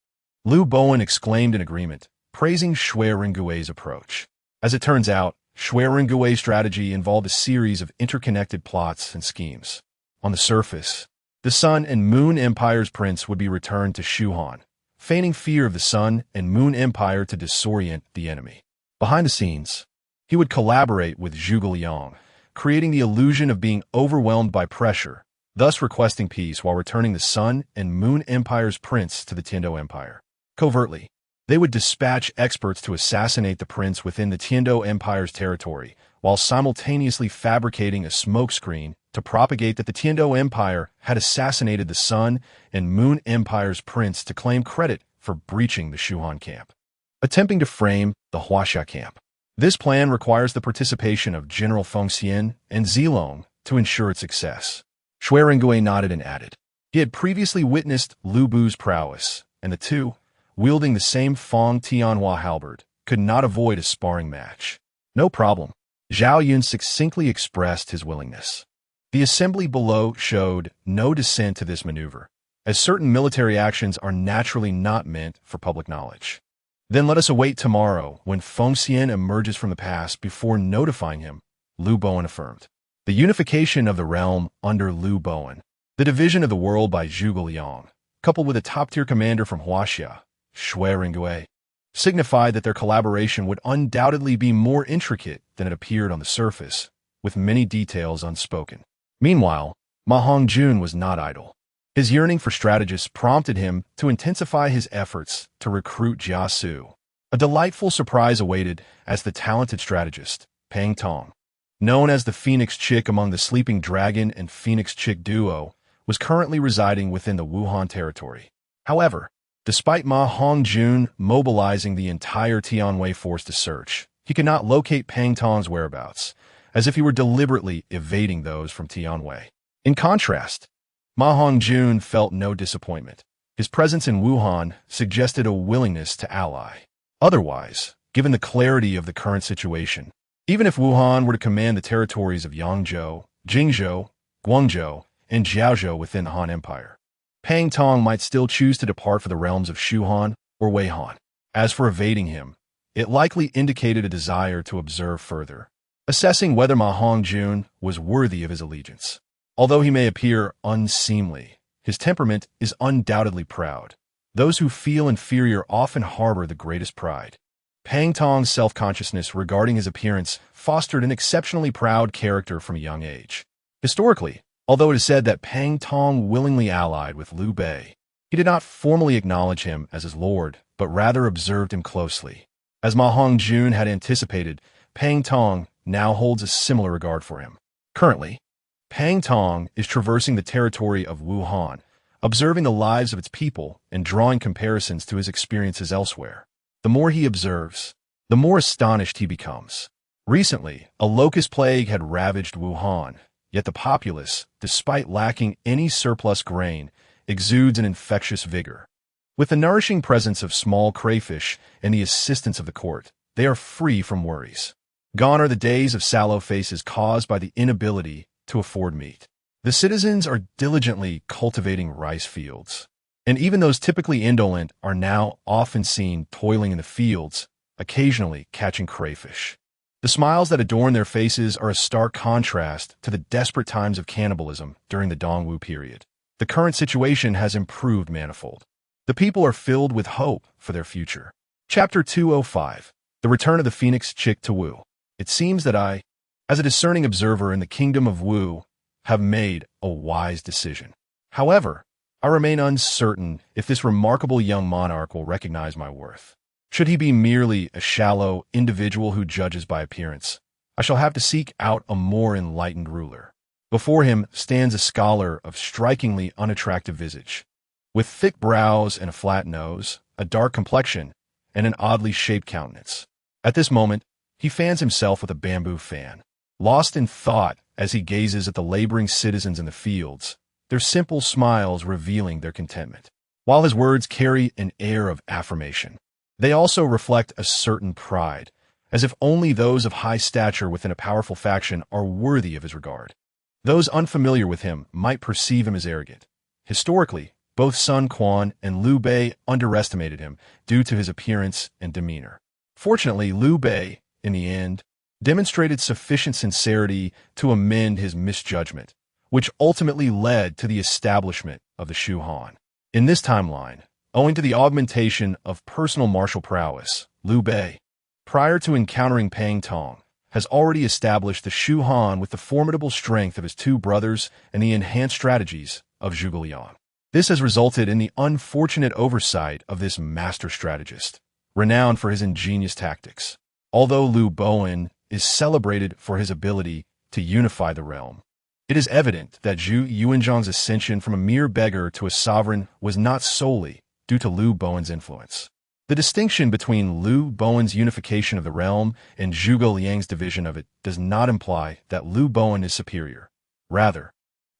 Speaker 1: Liu Bowen exclaimed in agreement, praising Shui Rengue's approach. As it turns out, Shui Rengue's strategy involved a series of interconnected plots and schemes. On the surface, the Sun and Moon Empire's prince would be returned to Shu Han, feigning fear of the Sun and Moon Empire to disorient the enemy. Behind the scenes, he would collaborate with Zhuge Liang, creating the illusion of being overwhelmed by pressure, thus requesting peace while returning the Sun and Moon Empire's prince to the Tiando Empire. Covertly, they would dispatch experts to assassinate the prince within the Tiando Empire's territory, while simultaneously fabricating a smokescreen to propagate that the Tiando Empire had assassinated the Sun and Moon Empire's prince to claim credit for breaching the Shuhan camp. Attempting to frame the Huaxia camp. This plan requires the participation of General Fengxian and Zilong to ensure its success. Shui Rengue nodded and added. He had previously witnessed Liu Bu's prowess, and the two, wielding the same Fong Tianhua halberd, could not avoid a sparring match. No problem. Zhao Yun succinctly expressed his willingness. The assembly below showed no dissent to this maneuver, as certain military actions are naturally not meant for public knowledge. Then let us await tomorrow when Fengxian emerges from the past before notifying him, Liu Bowen affirmed. The unification of the realm under Liu Bowen, the division of the world by Zhuge Liang, coupled with a top-tier commander from Huaxia, Shui Rengue, signified that their collaboration would undoubtedly be more intricate than it appeared on the surface, with many details unspoken. Meanwhile, Ma Hongjun was not idle. His yearning for strategists prompted him to intensify his efforts to recruit Jia Su. A delightful surprise awaited as the talented strategist, Pang Tong, known as the Phoenix Chick among the Sleeping Dragon and Phoenix Chick duo, was currently residing within the Wuhan territory. However, Despite Ma Hongjun mobilizing the entire Tianwei force to search, he could not locate Pang Tong's whereabouts, as if he were deliberately evading those from Tianwei. In contrast, Ma Hongjun felt no disappointment. His presence in Wuhan suggested a willingness to ally. Otherwise, given the clarity of the current situation, even if Wuhan were to command the territories of Yangzhou, Jingzhou, Guangzhou, and Jiaozhou within the Han Empire, Pang Tong might still choose to depart for the realms of Shuhan or Weihan. As for evading him, it likely indicated a desire to observe further, assessing whether Ma Hongjun was worthy of his allegiance. Although he may appear unseemly, his temperament is undoubtedly proud. Those who feel inferior often harbor the greatest pride. Pang Tong's self-consciousness regarding his appearance fostered an exceptionally proud character from a young age. Historically, although it is said that Pang Tong willingly allied with Liu Bei, he did not formally acknowledge him as his lord, but rather observed him closely. As Ma Hongjun had anticipated, Pang Tong now holds a similar regard for him. Currently, Pang Tong is traversing the territory of Wuhan, observing the lives of its people and drawing comparisons to his experiences elsewhere. The more he observes, the more astonished he becomes. Recently, a locust plague had ravaged Wuhan, yet the populace, despite lacking any surplus grain, exudes an infectious vigor. With the nourishing presence of small crayfish and the assistance of the court, they are free from worries. Gone are the days of sallow faces caused by the inability to afford meat. The citizens are diligently cultivating rice fields, and even those typically indolent are now often seen toiling in the fields, occasionally catching crayfish. The smiles that adorn their faces are a stark contrast to the desperate times of cannibalism during the Dongwu period. The current situation has improved manifold. The people are filled with hope for their future. Chapter 205. The Return of the Phoenix Chick to Wu. It seems that I, as a discerning observer in the kingdom of Wu, have made a wise decision. However, I remain uncertain if this remarkable young monarch will recognize my worth. Should he be merely a shallow individual who judges by appearance, I shall have to seek out a more enlightened ruler. Before him stands a scholar of strikingly unattractive visage, with thick brows and a flat nose, a dark complexion, and an oddly shaped countenance. At this moment, he fans himself with a bamboo fan. Lost in thought as he gazes at the laboring citizens in the fields, their simple smiles revealing their contentment. While his words carry an air of affirmation, they also reflect a certain pride, as if only those of high stature within a powerful faction are worthy of his regard. Those unfamiliar with him might perceive him as arrogant. Historically, both Sun Quan and Liu Bei underestimated him due to his appearance and demeanor. Fortunately, Liu Bei, in the end, demonstrated sufficient sincerity to amend his misjudgment, which ultimately led to the establishment of the Shu Han. In this timeline, owing to the augmentation of personal martial prowess, Liu Bei, prior to encountering Pang Tong, has already established the Shu Han with the formidable strength of his two brothers and the enhanced strategies of Zhuge Liang. This has resulted in the unfortunate oversight of this master strategist, renowned for his ingenious tactics. Although Liu Bowen is celebrated for his ability to unify the realm, it is evident that Zhu Yuanzhang's ascension from a mere beggar to a sovereign was not solely due to Liu Bowen's influence. The distinction between Liu Bowen's unification of the realm and Zhuge Liang's division of it does not imply that Liu Bowen is superior. Rather,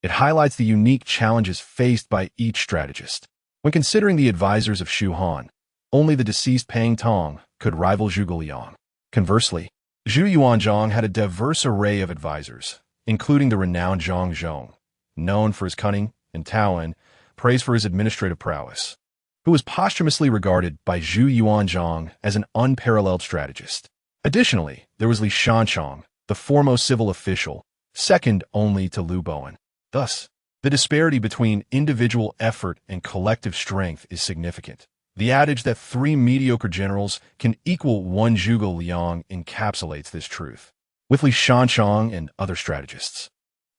Speaker 1: it highlights the unique challenges faced by each strategist. When considering the advisors of Shu Han, only the deceased Pang Tong could rival Zhuge Liang. Conversely, Zhu Yuanzhang had a diverse array of advisors, including the renowned Zhang Zhong, known for his cunning, and Taoan, praised for his administrative prowess, who was posthumously regarded by Zhu Yuanzhang as an unparalleled strategist. Additionally, there was Li Shanchong, the foremost civil official, second only to Liu Bowen. Thus, the disparity between individual effort and collective strength is significant. The adage that 3 mediocre generals can equal 1 Zhuge Liang encapsulates this truth. With Li Shanchong and other strategists,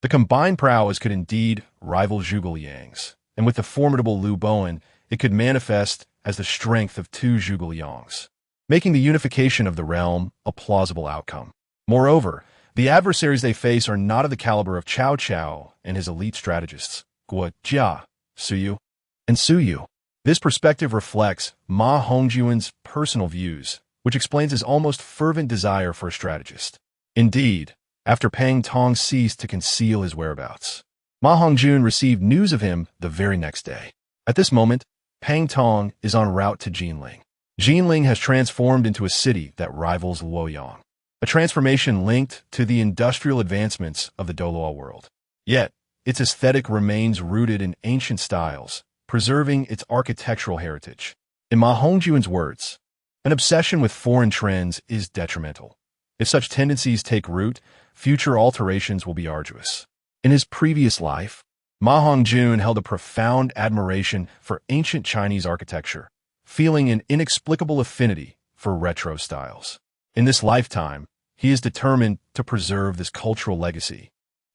Speaker 1: the combined prowess could indeed rival Zhuge Liang's, and with the formidable Liu Bowen, it could manifest as the strength of 2 Zhuge Liangs, making the unification of the realm a plausible outcome. Moreover, the adversaries they face are not of the caliber of Cao Cao and his elite strategists, Guo Jia, Su Yu, and Su Yu. This perspective reflects Ma Hongjun's personal views, which explains his almost fervent desire for a strategist. Indeed, after Pang Tong ceased to conceal his whereabouts, Ma Hongjun received news of him the very next day. At this moment, Pang Tong is en route to Jinling. Jinling has transformed into a city that rivals Luoyang, a transformation linked to the industrial advancements of the Douluo world. Yet, its aesthetic remains rooted in ancient styles, preserving its architectural heritage. In Ma Hongjun's words, an obsession with foreign trends is detrimental. If such tendencies take root, future alterations will be arduous. In his previous life, Ma Hongjun held a profound admiration for ancient Chinese architecture, feeling an inexplicable affinity for retro styles. In this lifetime, he is determined to preserve this cultural legacy,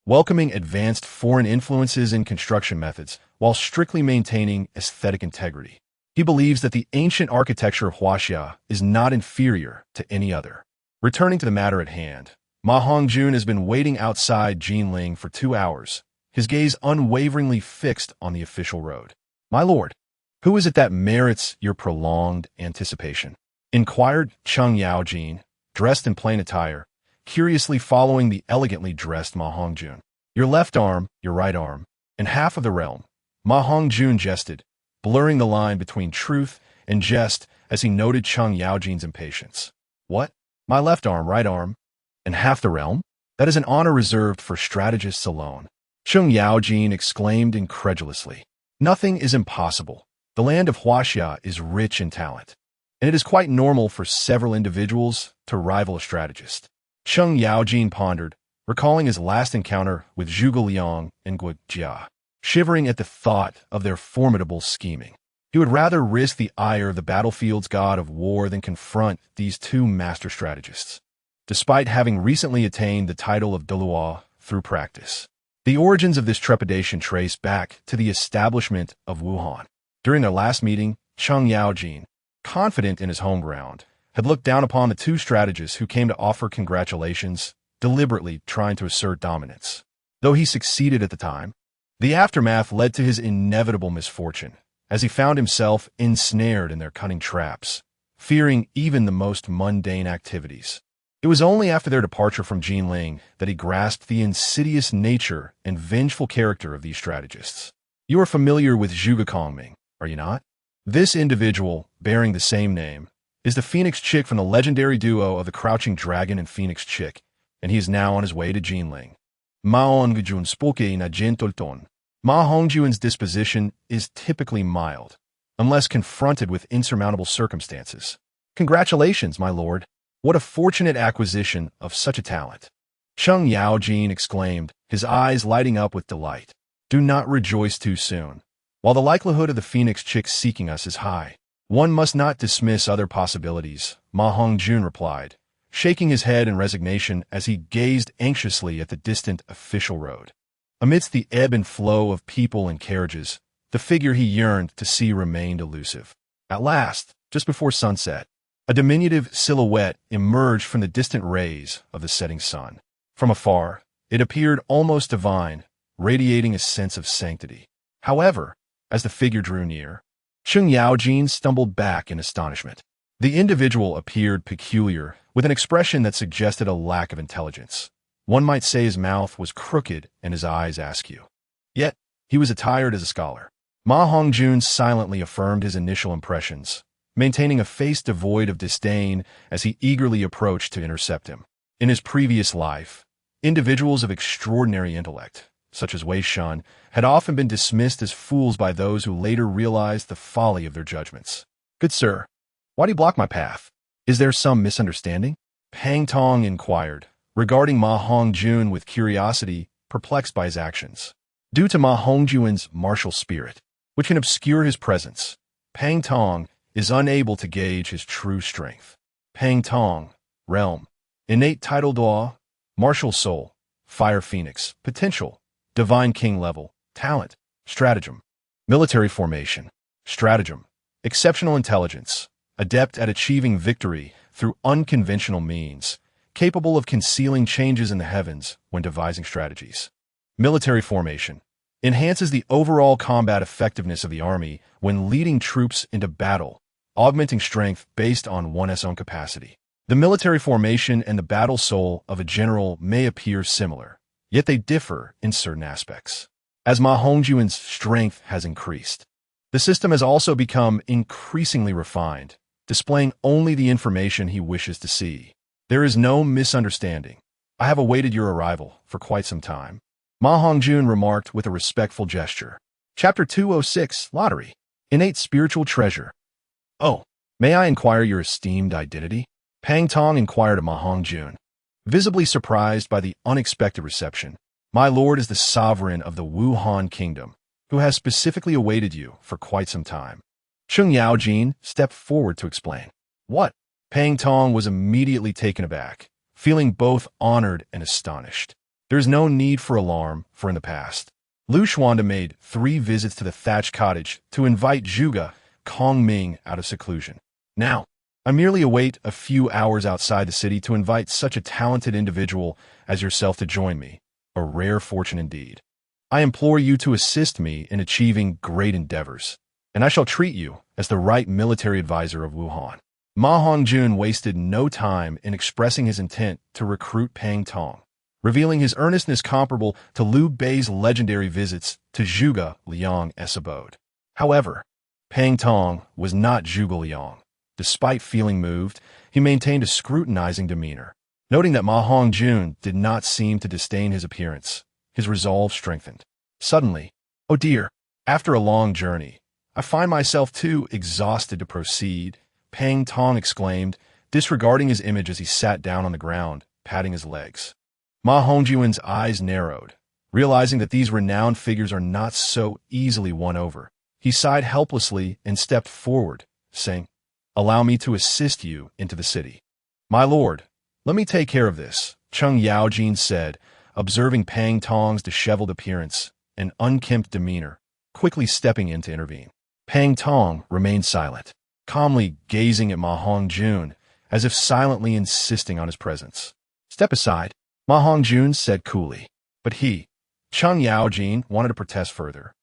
Speaker 1: welcoming advanced foreign influences in construction methods while strictly maintaining aesthetic integrity. He believes that the ancient architecture of Huaxia is not inferior to any other. Returning to the matter at hand, Ma Hongjun has been waiting outside Jinling for 2 hours, his gaze unwaveringly fixed on the official road. "My lord, who is it that merits your prolonged anticipation?" inquired Cheng Yaojin, dressed in plain attire, curiously following the elegantly dressed Ma Hongjun. "Your left arm, your right arm, and half of the realm," Ma Hongjun jested, blurring the line between truth and jest as he noted Cheng Yaojin's impatience. "What? My left arm, right arm, and half the realm? That is an honor reserved for strategists alone," Cheng Yaojin exclaimed incredulously. "Nothing is impossible. The land of Huaxia is rich in talent, and it is quite normal for several individuals to rival a strategist." Cheng Yaojin pondered, recalling his last encounter with Zhuge Liang and Guo Jia, shivering at the thought of their formidable scheming. He would rather risk the ire of the battlefield's god of war than confront these two master strategists, despite having recently attained the title of Douluo through practice. The origins of this trepidation trace back to the establishment of Wuhan. During their last meeting, Cheng Yaojin, confident in his home ground, had looked down upon the two strategists who came to offer congratulations, deliberately trying to assert dominance. Though he succeeded at the time, the aftermath led to his inevitable misfortune, as he found himself ensnared in their cunning traps, fearing even the most mundane activities. It was only after their departure from Jinling that he grasped the insidious nature and vengeful character of these strategists. You are familiar with Zhuge Kongming, are you not? This individual, bearing the same name, is the Phoenix Chick from the legendary duo of the Crouching Dragon and Phoenix Chick, and he is now on his way to Jinling. Ma Hongjun spoke na gentle ton. Ma Hongjun's disposition is typically mild, unless confronted with insurmountable circumstances. "Congratulations, my lord. What a fortunate acquisition of such a talent," Cheng Yaojin exclaimed, his eyes lighting up with delight. "Do not rejoice too soon. While the likelihood of the Phoenix Chick seeking us is high, one must not dismiss other possibilities," Ma Hongjun replied, shaking his head in resignation as he gazed anxiously at the distant official road. Amidst the ebb and flow of people and carriages, the figure he yearned to see remained elusive. At last, just before sunset, a diminutive silhouette emerged from the distant rays of the setting sun. From afar, it appeared almost divine, radiating a sense of sanctity. However, as the figure drew near, Cheng Yaojin stumbled back in astonishment. The individual appeared peculiar, with an expression that suggested a lack of intelligence. One might say his mouth was crooked and his eyes askew. Yet, he was attired as a scholar. Ma Hongjun silently affirmed his initial impressions, maintaining a face devoid of disdain as he eagerly approached to intercept him. In his previous life, individuals of extraordinary intellect, such as Wei Shun, had often been dismissed as fools by those who later realized the folly of their judgments. "Good sir, why do you block my path? Is there some misunderstanding?" Pang Tong inquired, regarding Ma Hongjun with curiosity, perplexed by his actions. Due to Ma Hongjun's martial spirit, which can obscure his presence, Pang Tong is unable to gauge his true strength. Pang Tong, realm, innate title Duo, martial soul, fire phoenix, potential, divine king level, talent, stratagem, military formation, stratagem, exceptional intelligence, adept at achieving victory through unconventional means, capable of concealing changes in the heavens when devising strategies. Military formation, Enhances the overall combat effectiveness of the army when leading troops into battle, augmenting strength based on one's own capacity. The military formation and the battle soul of a general may appear similar, yet they differ in certain aspects. As Ma Hongjun's strength has increased, the system has also become increasingly refined, displaying only the information he wishes to see. There is no misunderstanding. I have awaited your arrival for quite some time, Ma Hongjun remarked with a respectful gesture. Chapter 206, Lottery. Innate Spiritual Treasure. Oh, may I inquire your esteemed identity? Pang Tong inquired of Ma Hongjun. Visibly surprised by the unexpected reception, my lord is the sovereign of the Wuhan Kingdom, who has specifically awaited you for quite some time. Chung Yaojin stepped forward to explain. What? Pang Tong was immediately taken aback, feeling both honored and astonished. There is no need for alarm, for in the past, Lu Xuanda made 3 visits to the thatched cottage to invite Zhuge Kongming out of seclusion. Now, I merely await a few hours outside the city to invite such a talented individual as yourself to join me, a rare fortune indeed. I implore you to assist me in achieving great endeavors, and I shall treat you as the right military advisor of Wuhan. Ma Hongjun wasted no time in expressing his intent to recruit Pang Tong, revealing his earnestness comparable to Liu Bei's legendary visits to Zhuge Liang's abode. However, Pang Tong was not Zhuge Liang. Despite feeling moved, he maintained a scrutinizing demeanor. Noting that Ma Hongjun did not seem to disdain his appearance, his resolve strengthened. Suddenly, oh dear, after a long journey, I find myself too exhausted to proceed, Pang Tong exclaimed, disregarding his image as he sat down on the ground, patting his legs. Ma Hongjun's eyes narrowed, realizing that these renowned figures are not so easily won over. He sighed helplessly and stepped forward, saying, "Allow me to assist you into the city." "My lord, let me take care of this," Chung Yaojin said, observing Pang Tong's disheveled appearance and unkempt demeanor, quickly stepping in to intervene. Pang Tong remained silent, calmly gazing at Ma Hongjun, as if silently insisting on his presence. "Step aside," Ma Hongjun said coolly. But he, Chung Yaojin, wanted to protest further.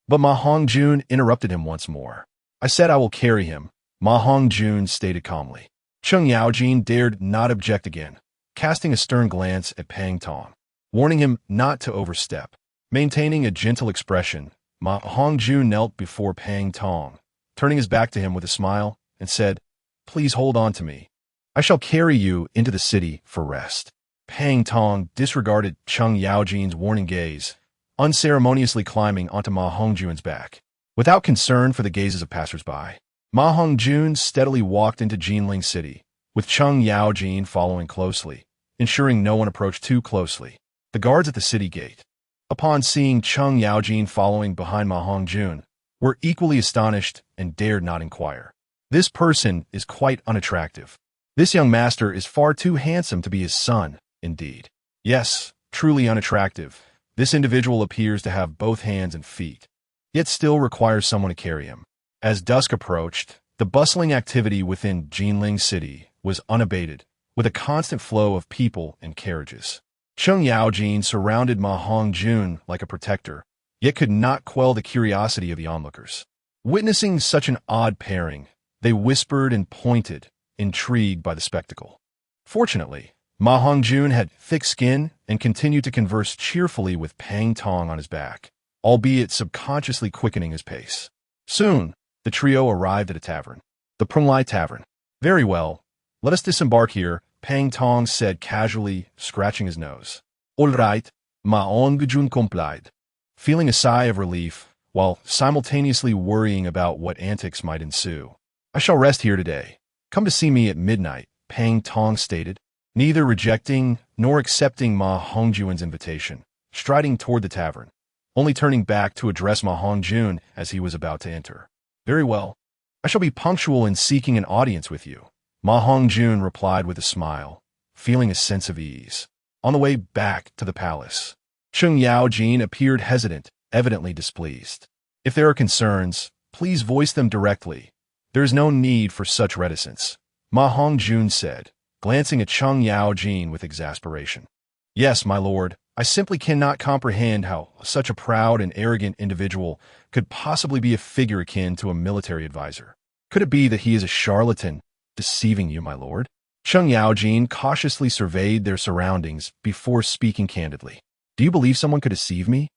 Speaker 1: But Ma Hongjun interrupted him once more. "I said I will carry him," Ma Hongjun stated calmly. Chung Yaojin dared not object again, casting a stern glance at Pang Tong, warning him not to overstep. Maintaining a gentle expression, Ma Hongjun knelt before Pang Tong, turning his back to him with a smile, and said, "Please hold on to me. I shall carry you into the city for rest." Pang Tong disregarded Chung Yaojin's warning gaze, unceremoniously climbing onto Ma Hongjun's back. Without concern for the gazes of passers-by, Ma Hongjun steadily walked into Jinling City, with Chung Yaojin following closely, ensuring no one approached too closely. The guards at the city gate, upon seeing Chung Yaojin following behind Ma Hongjun, were equally astonished and dared not inquire. "This person is quite unattractive. This young master is far too handsome to be his son, indeed. Yes, truly unattractive. This individual appears to have both hands and feet, yet still requires someone to carry him." As dusk approached, the bustling activity within Jinling City was unabated, with a constant flow of people and carriages. Chung Yaojin surrounded Ma Hongjun like a protector, yet could not quell the curiosity of the onlookers. Witnessing such an odd pairing, they whispered and pointed, intrigued by the spectacle. Fortunately, Ma Hongjun had thick skin and continued to converse cheerfully with Pang Tong on his back, albeit subconsciously quickening his pace. Soon, the trio arrived at a tavern, the Prunglai Tavern. "Very well, let us disembark here," Pang Tong said casually, scratching his nose. "All right," Ma Hongjun complied, feeling a sigh of relief, while simultaneously worrying about what antics might ensue. "I shall rest here today. Come to see me at midnight," Pang Tong stated, neither rejecting nor accepting Ma Hongjun's invitation, striding toward the tavern, only turning back to address Ma Hongjun as he was about to enter. "Very well. I shall be punctual in seeking an audience with you," Ma Hongjun replied with a smile, feeling a sense of ease. On the way back to the palace, Chung Yaojin appeared hesitant, evidently displeased. "If there are concerns, please voice them directly. There is no need for such reticence," Ma Hongjun said, glancing at Chung Yaojin with exasperation. "Yes, my lord, I simply cannot comprehend how such a proud and arrogant individual could possibly be a figure akin to a military advisor. Could it be that he is a charlatan, deceiving you, my lord? Cheng Yaojin cautiously surveyed their surroundings before speaking candidly. Do you believe someone could deceive me?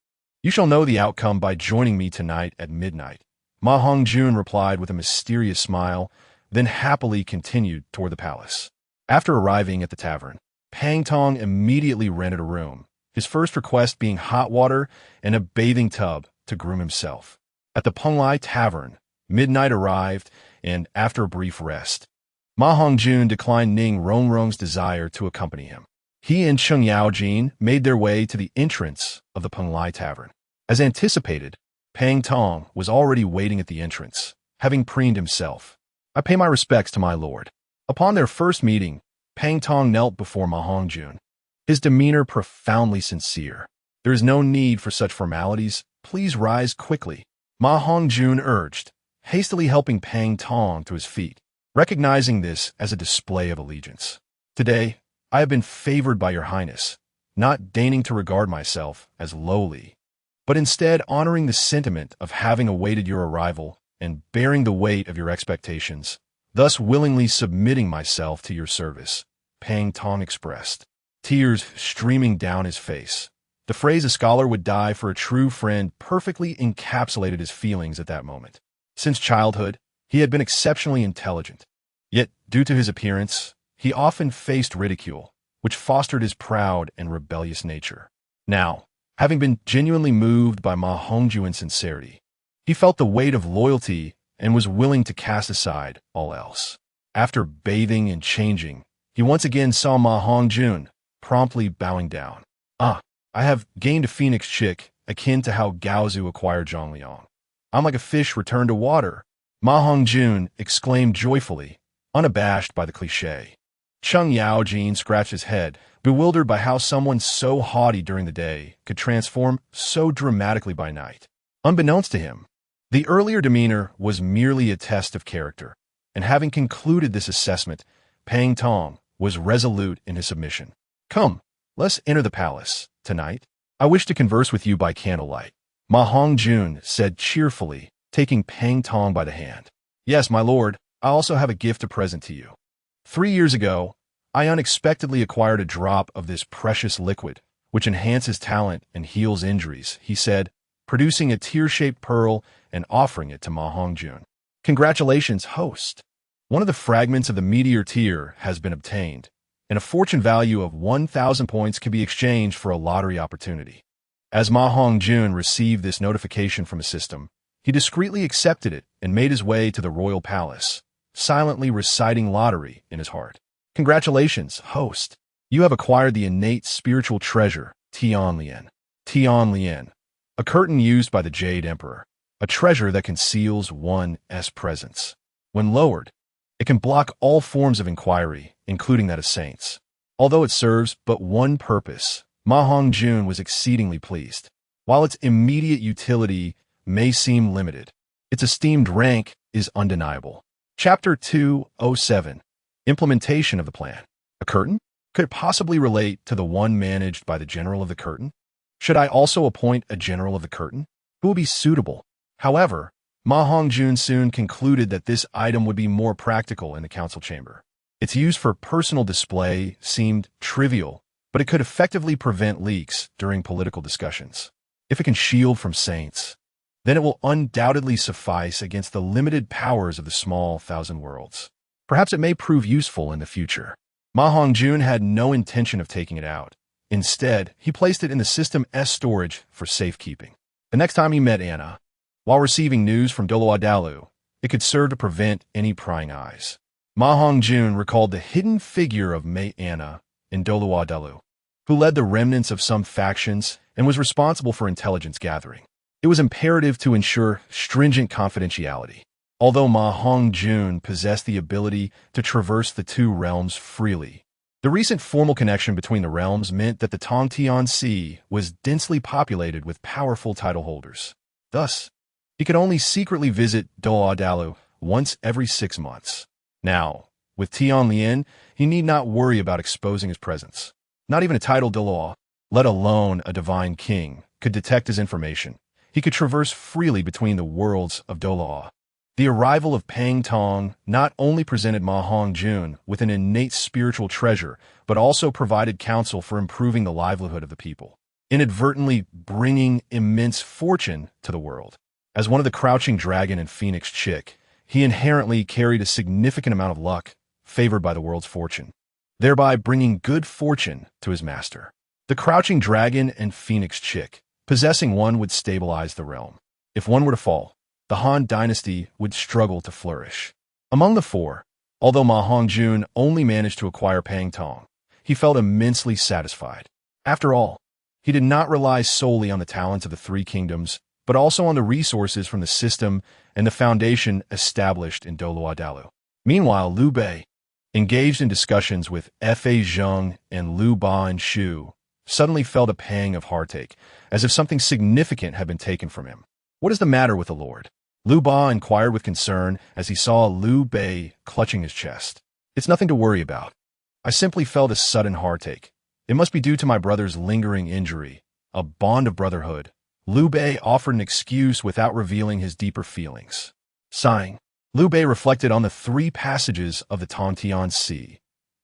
Speaker 1: You shall know the outcome by joining me tonight at midnight. Ma Hongjun replied with a mysterious smile, then happily continued toward the palace. After arriving at the tavern, Pang Tong immediately rented a room, his first request being hot water and a bathing tub to groom himself. At the Penglai Tavern, midnight arrived, and after a brief rest, Ma Hongjun declined Ning Rongrong's desire to accompany him. He and Cheng Yaojin made their way to the entrance of the Penglai Tavern. As anticipated, Pang Tong was already waiting at the entrance, having preened himself. I pay my respects to my lord. Upon their first meeting, Pang Tong knelt before Ma Hongjun, his demeanor profoundly sincere. There is no need for such formalities. Please rise quickly, Ma Hongjun urged, hastily helping Pang Tong to his feet, recognizing this as a display of allegiance. Today, I have been favored by your highness, not deigning to regard myself as lowly, but instead honoring the sentiment of having awaited your arrival and bearing the weight of your expectations, thus willingly submitting myself to your service, Pang Tong expressed, tears streaming down his face. The phrase "a scholar would die for a true friend" perfectly encapsulated his feelings at that moment. Since childhood, he had been exceptionally intelligent. Yet, due to his appearance, he often faced ridicule, which fostered his proud and rebellious nature. Now, having been genuinely moved by Ma Hongjun's sincerity, he felt the weight of loyalty and was willing to cast aside all else. After bathing and changing, he once again saw Ma Hongjun, promptly bowing down. I have gained a phoenix chick, akin to how Gaozu acquired Zhongliang. I'm like a fish returned to water, Ma Hongjun exclaimed joyfully, unabashed by the cliché. Cheng Yaojin scratched his head, bewildered by how someone so haughty during the day could transform so dramatically by night. Unbeknownst to him, the earlier demeanor was merely a test of character, and having concluded this assessment, Pang Tong was resolute in his submission. Come, let's enter the palace. Tonight, I wish to converse with you by candlelight, Ma Hongjun said cheerfully, taking Pang Tong by the hand. Yes, my lord, I also have a gift to present to you. 3 years ago, I unexpectedly acquired a drop of this precious liquid, which enhances talent and heals injuries, he said, producing a tear-shaped pearl and offering it to Ma Hongjun. Congratulations, host. One of the fragments of the meteor tear has been obtained, and a fortune value of 1,000 points can be exchanged for a lottery opportunity. As Ma Hongjun received this notification from his system, he discreetly accepted it and made his way to the royal palace, silently reciting lottery in his heart. Congratulations, host. You have acquired the innate spiritual treasure, Tianlian. Tianlian, a curtain used by the Jade Emperor, a treasure that conceals one's presence. When lowered, it can block all forms of inquiry, including that of saints. Although it serves but one purpose, Ma Hongjun was exceedingly pleased. While its immediate utility may seem limited, its esteemed rank is undeniable. Chapter 207. Implementation of the plan. A curtain? Could it possibly relate to the one managed by the General of the Curtain? Should I also appoint a General of the Curtain? Who would be suitable? However, Ma Hongjun soon concluded that this item would be more practical in the council chamber. Its use for personal display seemed trivial, but it could effectively prevent leaks during political discussions. If it can shield from saints, then it will undoubtedly suffice against the limited powers of the small Thousand Worlds. Perhaps it may prove useful in the future. Ma Hongjun had no intention of taking it out. Instead, he placed it in the system's storage for safekeeping. The next time he met Anna, while receiving news from Douluo, it could serve to prevent any prying eyes. Ma Hongjun recalled the hidden figure of Mei Anna in Douluo, who led the remnants of some factions and was responsible for intelligence gathering. It was imperative to ensure stringent confidentiality. Although Ma Hongjun possessed the ability to traverse the two realms freely, the recent formal connection between the realms meant that the Tongtian Sea was densely populated with powerful title holders. Thus, he could only secretly visit Douluo once every 6 months. Now, with Tianlian, he need not worry about exposing his presence. Not even a title Douluo let alone a divine king, could detect his information. He could traverse freely between the worlds of Douluo. The arrival of Pang Tong not only presented Ma Hongjun with an innate spiritual treasure, but also provided counsel for improving the livelihood of the people, inadvertently bringing immense fortune to the world. As one of the crouching dragon and phoenix chick, he inherently carried a significant amount of luck, favored by the world's fortune, thereby bringing good fortune to his master. The crouching dragon and phoenix chick, possessing one would stabilize the realm. If one were to fall, the Han dynasty would struggle to flourish. Among the four, although Ma Hongjun only managed to acquire Pang Tong, he felt immensely satisfied. After all, he did not rely solely on the talents of the three kingdoms, but also on the resources from the system and the foundation established in Douluo. Meanwhile, Liu Bei, engaged in discussions with Fa Zheng and Liu Ba and Shu, suddenly felt a pang of heartache, as if something significant had been taken from him. "What is the matter with the Lord?" Liu Ba inquired with concern as he saw Liu Bei clutching his chest. "It's nothing to worry about. I simply felt a sudden heartache. It must be due to my brother's lingering injury, a bond of brotherhood." Liu Bei offered an excuse without revealing his deeper feelings. Sighing, Liu Bei reflected on the three passages of the Tongtian Sea,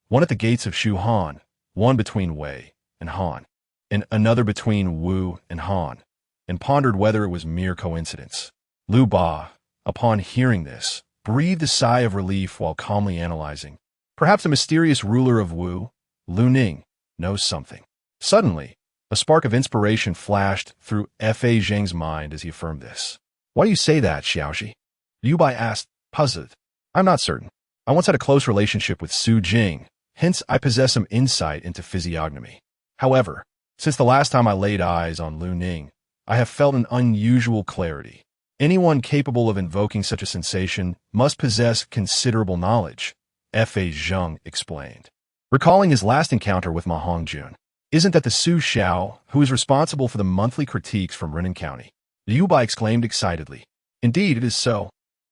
Speaker 1: one at the gates of Shu Han, one between Wei and Han, and another between Wu and Han, and pondered whether it was mere coincidence. Liu Ba, upon hearing this, breathed a sigh of relief while calmly analyzing. Perhaps the mysterious ruler of Wu, Lu Ning, knows something. Suddenly, a spark of inspiration flashed through Fa Zheng's mind as he affirmed this. "Why do you say that, Xiaoxi?" Liu Bai asked, puzzled. "I'm not certain. I once had a close relationship with Su Jing, hence I possess some insight into physiognomy. However, since the last time I laid eyes on Lu Ning, I have felt an unusual clarity. Anyone capable of invoking such a sensation must possess considerable knowledge," Fa Zheng explained, recalling his last encounter with Ma Hongjun. "Isn't that the Su Xiao who is responsible for the monthly critiques from Renan County?" Liu Bai exclaimed excitedly. "Indeed, it is so.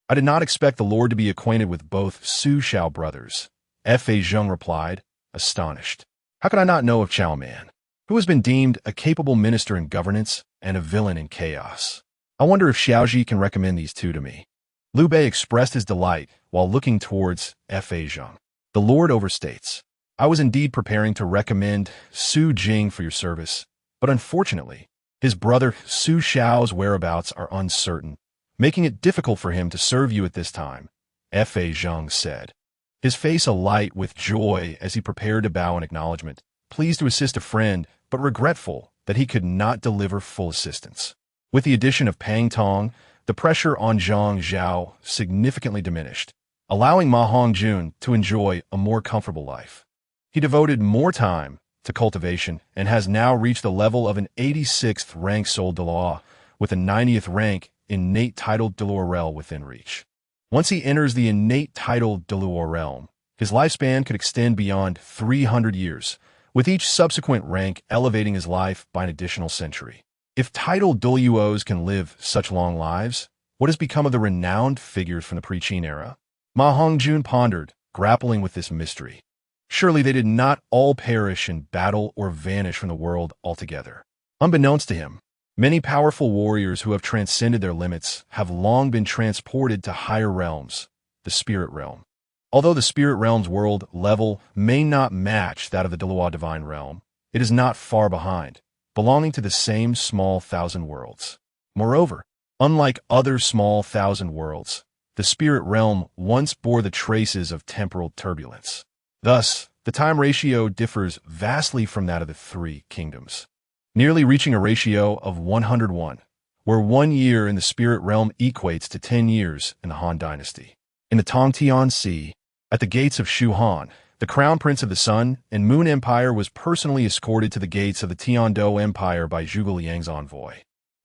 Speaker 1: I did not expect the Lord to be acquainted with both Su Xiao brothers," Fa Zheng replied, astonished. "How could I not know of Xiao Man, who has been deemed a capable minister in governance and a villain in chaos? I wonder if Xiaoji can recommend these two to me." Liu Bei expressed his delight while looking towards Fa Zheng. "The Lord overstates. I was indeed preparing to recommend Su Jing for your service, but unfortunately, his brother Su Xiao's whereabouts are uncertain, making it difficult for him to serve you at this time," Fa Zheng said, his face alight with joy as he prepared to bow in acknowledgement, pleased to assist a friend, but regretful that he could not deliver full assistance. With the addition of Pang Tong, the pressure on Zhang Zhao significantly diminished, allowing Ma Hongjun to enjoy a more comfortable life. He devoted more time to cultivation and has now reached the level of an 86th rank Soul Douluo, with a 90th rank innate titled Douluo realm within reach. Once he enters the innate titled Douluo realm, his lifespan could extend beyond 300 years, with each subsequent rank elevating his life by an additional century. If titled Douluos can live such long lives, what has become of the renowned figures from the pre-Qin era? Ma Hongjun pondered, grappling with this mystery. Surely they did not all perish in battle or vanish from the world altogether. Unbeknownst to him, many powerful warriors who have transcended their limits have long been transported to higher realms, the spirit realm. Although the spirit realm's world level may not match that of the Douluo divine realm, it is not far behind, belonging to the same small thousand worlds. Moreover, unlike other small thousand worlds, the spirit realm once bore the traces of temporal turbulence. Thus, the time ratio differs vastly from that of the three kingdoms, nearly reaching a ratio of 101, where 1 year in the spirit realm equates to 10 years in the Han dynasty. In the Tongtian Sea, at the gates of Shu Han, the crown prince of the Sun and Moon Empire was personally escorted to the gates of the Tiandou Empire by Zhuge Liang's envoy.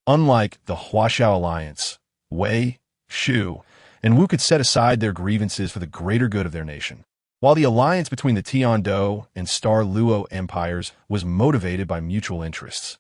Speaker 1: Unlike the Huaxiao alliance, Wei, Shu, and Wu could set aside their grievances for the greater good of their nation, while the alliance between the Tiandou and Star Luo empires was motivated by mutual interests.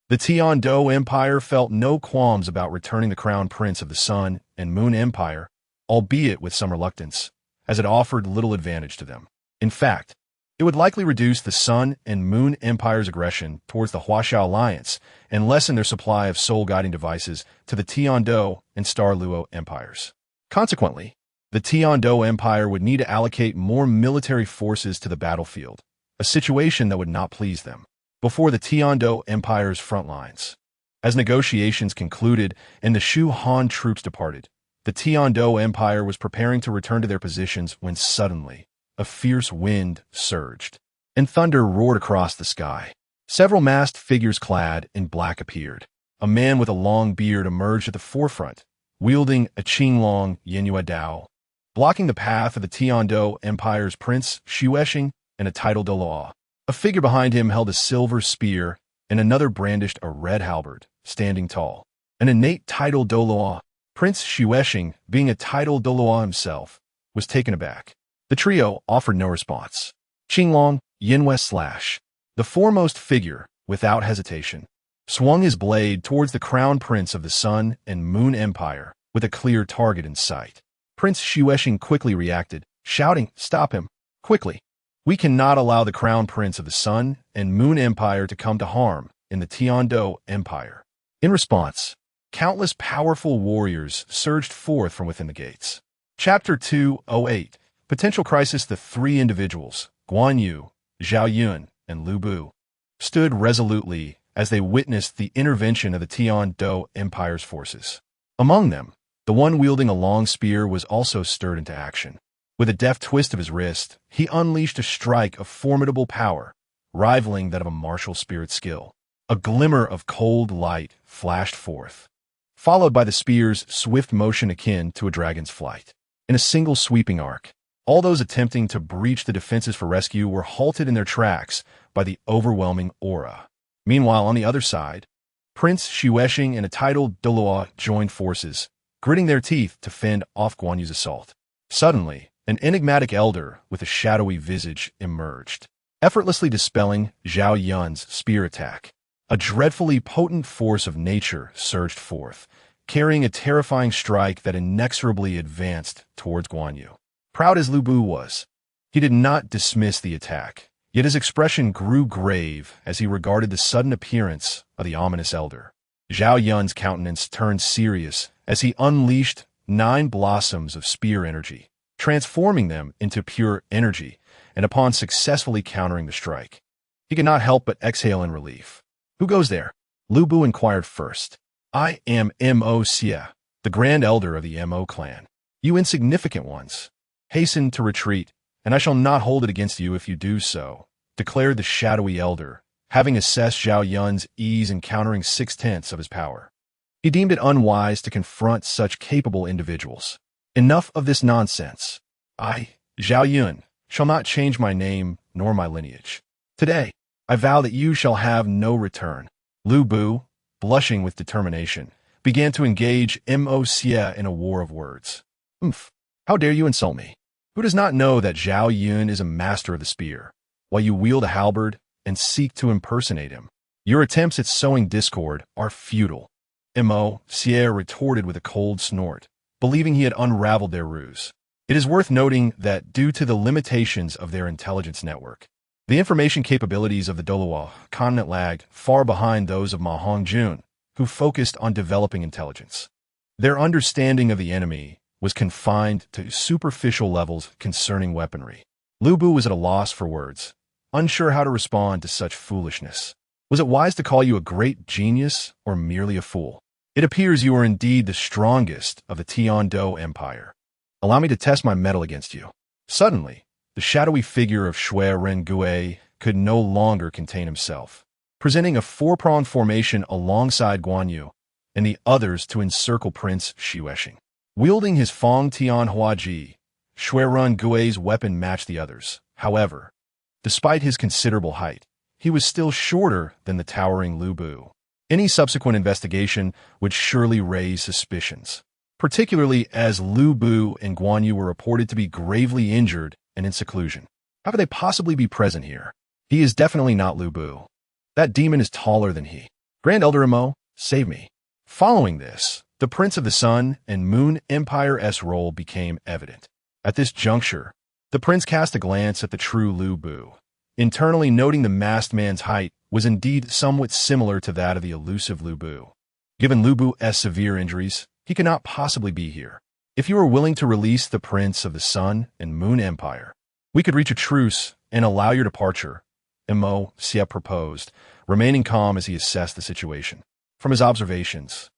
Speaker 1: The Tiandou Empire felt no qualms about returning the crown prince of the Sun and Moon Empire, albeit with some reluctance, as it offered little advantage to them. In fact, It would likely reduce the Sun and Moon Empire's aggression towards the Huaxiao Alliance and lessen their supply of soul-guiding devices to the Tian-Do and Star Luo empires. Consequently, the Tian-Do Empire would need to allocate more military forces to the battlefield, a situation that would not please them, before the Tian-Do Empire's front lines. As negotiations concluded and the Shu Han troops departed, the Tian-Do Empire was preparing to return to their positions when suddenly, a fierce wind surged, and thunder roared across the sky. Several masked figures clad in black appeared. A man with a long beard emerged at the forefront, wielding a Qinglong Yinhua Dao, blocking the path of the Tian-Do Empire's Prince Xuexing and a titled Douluo. A figure behind him held a silver spear, and another brandished a red halberd, standing tall. An innate titled Douluo, Prince Xuexing, being a titled Douluo himself, was taken aback. The trio offered no response. Qinglong, Yinhua / the foremost figure, without hesitation, swung his blade towards the crown prince of the Sun and Moon Empire, with a clear target in sight. Prince Xuexing quickly reacted, shouting, "Stop him! Quickly! We cannot allow the crown prince of the Sun and Moon Empire to come to harm in the Tian-Do Empire." In response, countless powerful warriors surged forth from within the gates. Chapter 208. Potential Crisis. The three individuals, Guan Yu, Zhao Yun, and Lu Bu, stood resolutely as they witnessed the intervention of the Tian-Do Empire's forces. Among them, the one wielding a long spear was also stirred into action. With a deft twist of his wrist, he unleashed a strike of formidable power, rivaling that of a martial spirit skill. A glimmer of cold light flashed forth, followed by the spear's swift motion akin to a dragon's flight. In a single sweeping arc, all those attempting to breach the defenses for rescue were halted in their tracks by the overwhelming aura. Meanwhile, on the other side, Prince Xuexing and a titled Douluo joined forces, gritting their teeth to fend off Guan Yu's assault. Suddenly, an enigmatic elder with a shadowy visage emerged, effortlessly dispelling Zhao Yun's spear attack. A dreadfully potent force of nature surged forth, carrying a terrifying strike that inexorably advanced towards Guan Yu. Proud as Lu Bu was, he did not dismiss the attack, yet his expression grew grave as he regarded the sudden appearance of the ominous elder. Zhao Yun's countenance turned serious as he unleashed 9 blossoms of spear energy, transforming them into pure energy, and upon successfully countering the strike, he could not help but exhale in relief. "Who goes there?" Lu Bu inquired first. "I am Mo Xie, the Grand Elder of the Mo clan. You insignificant ones, hasten to retreat, and I shall not hold it against you if you do so," declared the shadowy elder, having assessed Zhao Yun's ease in countering 6/10 of his power. He deemed it unwise to confront such capable individuals. "Enough of this nonsense. I, Zhao Yun, shall not change my name nor my lineage. Today, I vow that you shall have no return." Lu Bu, blushing with determination, began to engage Mo Xie in a war of words. How dare you insult me? Who does not know that Zhao Yun is a master of the spear, while you wield a halberd and seek to impersonate him? Your attempts at sowing discord are futile." Mo Xie retorted with a cold snort, believing he had unraveled their ruse. It is worth noting that due to the limitations of their intelligence network, the information capabilities of the Douluo continent lagged far behind those of Hongjun, who focused on developing intelligence. Their understanding of the enemy was confined to superficial levels concerning weaponry. Lu Bu was at a loss for words, unsure how to respond to such foolishness. Was it wise to call you a great genius or merely a fool? It appears you are indeed the strongest of the Tian-Do Empire. Allow me to test my mettle against you. Suddenly, the shadowy figure of Shui Ren Gui could no longer contain himself, presenting a 4-pronged formation alongside Guan Yu and the others to encircle Prince Xuexing. Wielding his Fong Tian Hua Ji, Shui Ren Gui's weapon matched the others. However, despite his considerable height, he was still shorter than the towering Lu Bu. Any subsequent investigation would surely raise suspicions, particularly as Lu Bu and Guan Yu were reported to be gravely injured and in seclusion. How could they possibly be present here? He is definitely not Lu Bu. That demon is taller than he. Grand Elder Mo, save me. Following this, the Prince of the Sun and Moon Empire's role became evident. At this juncture, the prince cast a glance at the true Lu Bu, internally noting the masked man's height was indeed somewhat similar to that of the elusive Lu Bu. Given Lu Bu's severe injuries, he cannot possibly be here. If you are willing to release the Prince of the Sun and Moon Empire, we could reach a truce and allow your departure, Mo Xie proposed, remaining calm as he assessed the situation. From his observations,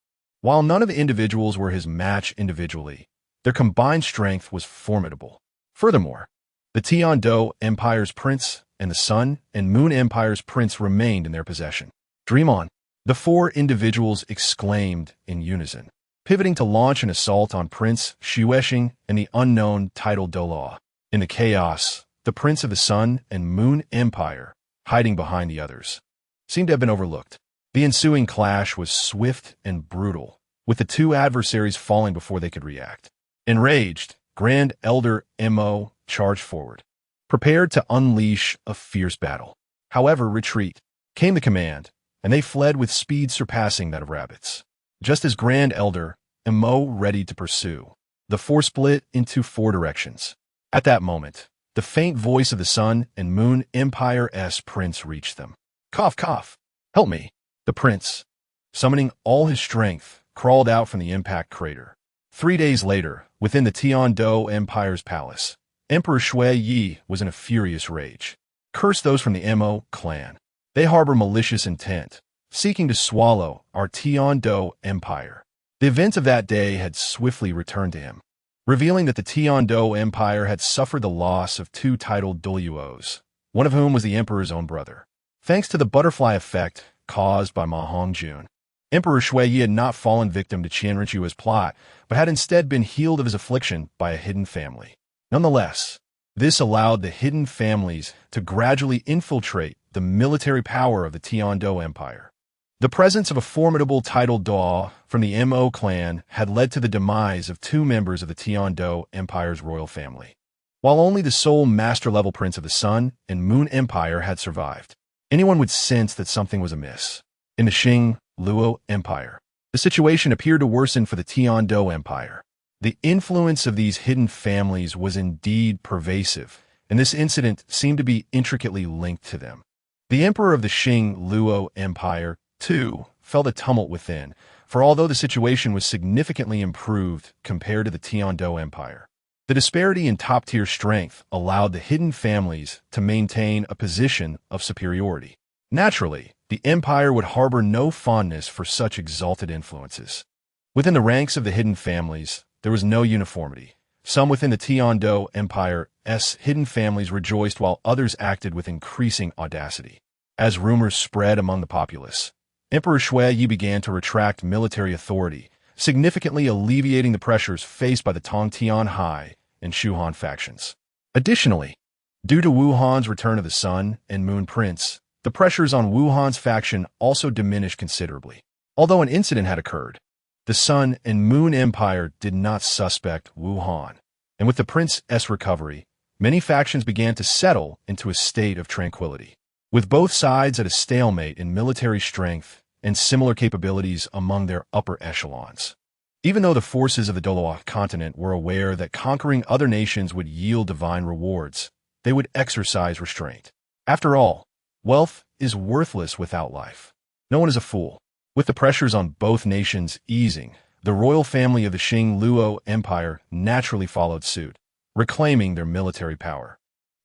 Speaker 1: while none of the individuals were his match individually, their combined strength was formidable. Furthermore, the Tian-Do Empire's prince and the Sun and Moon Empire's prince remained in their possession. Dream on, the four individuals exclaimed in unison, pivoting to launch an assault on Prince Xuexing and the unknown title Douluo. In the chaos, the Prince of the Sun and Moon Empire, hiding behind the others, seemed to have been overlooked. The ensuing clash was swift and brutal, with the two adversaries falling before they could react. Enraged, Grand Elder Mo charged forward, prepared to unleash a fierce battle. However, retreat came the command, and they fled with speed surpassing that of rabbits. Just as Grand Elder Mo readied to pursue, the four split into four directions. At that moment, the faint voice of the Sun and Moon Empire's prince reached them. Cough, cough. Help me. The prince, summoning all his strength, crawled out from the impact crater. 3 days later, within the Tian-Do Empire's palace, Emperor Shui Yi was in a furious rage. Curse those from the Mo clan. They harbor malicious intent, seeking to swallow our Tian-Do Empire. The events of that day had swiftly returned to him, revealing that the Tian-Do Empire had suffered the loss of two titled Douluos, one of whom was the emperor's own brother. Thanks to the butterfly effect caused by Ma Hongjun, Emperor Shui Yi had not fallen victim to Qianrenchua's plot, but had instead been healed of his affliction by a hidden family. Nonetheless, this allowed the hidden families to gradually infiltrate the military power of the Tian-Do Empire. The presence of a formidable titled Douluo from the Mo clan had led to the demise of two members of the Tian-Do Empire's royal family, while only the sole master-level prince of the Sun and Moon Empire had survived. Anyone would sense that something was amiss. In the Luo Empire, the situation appeared to worsen for the Tian-Do Empire. The influence of these hidden families was indeed pervasive, and this incident seemed to be intricately linked to them. The emperor of the Luo Empire, too, felt a tumult within, for although the situation was significantly improved compared to the Tian-Do Empire, the disparity in top-tier strength allowed the hidden families to maintain a position of superiority. Naturally, the empire would harbor no fondness for such exalted influences. Within the ranks of the hidden families, there was no uniformity. Some within the Tian-Do Empire's hidden families rejoiced while others acted with increasing audacity. As rumors spread among the populace, Emperor Shui Yi began to retract military authority, significantly alleviating the pressures faced by the Tongtian Hai and Shuhan factions. Additionally, due to Wuhan's return of the Sun and Moon Prince, the pressures on Wuhan's faction also diminished considerably. Although an incident had occurred, the Sun and Moon Empire did not suspect Wuhan, and with the prince's recovery, many factions began to settle into a state of tranquility, with both sides at a stalemate in military strength and similar capabilities among their upper echelons. Even though the forces of the Douluo continent were aware that conquering other nations would yield divine rewards, they would exercise restraint. After all, wealth is worthless without life. No one is a fool. With the pressures on both nations easing, the royal family of the Luo Empire naturally followed suit, reclaiming their military power.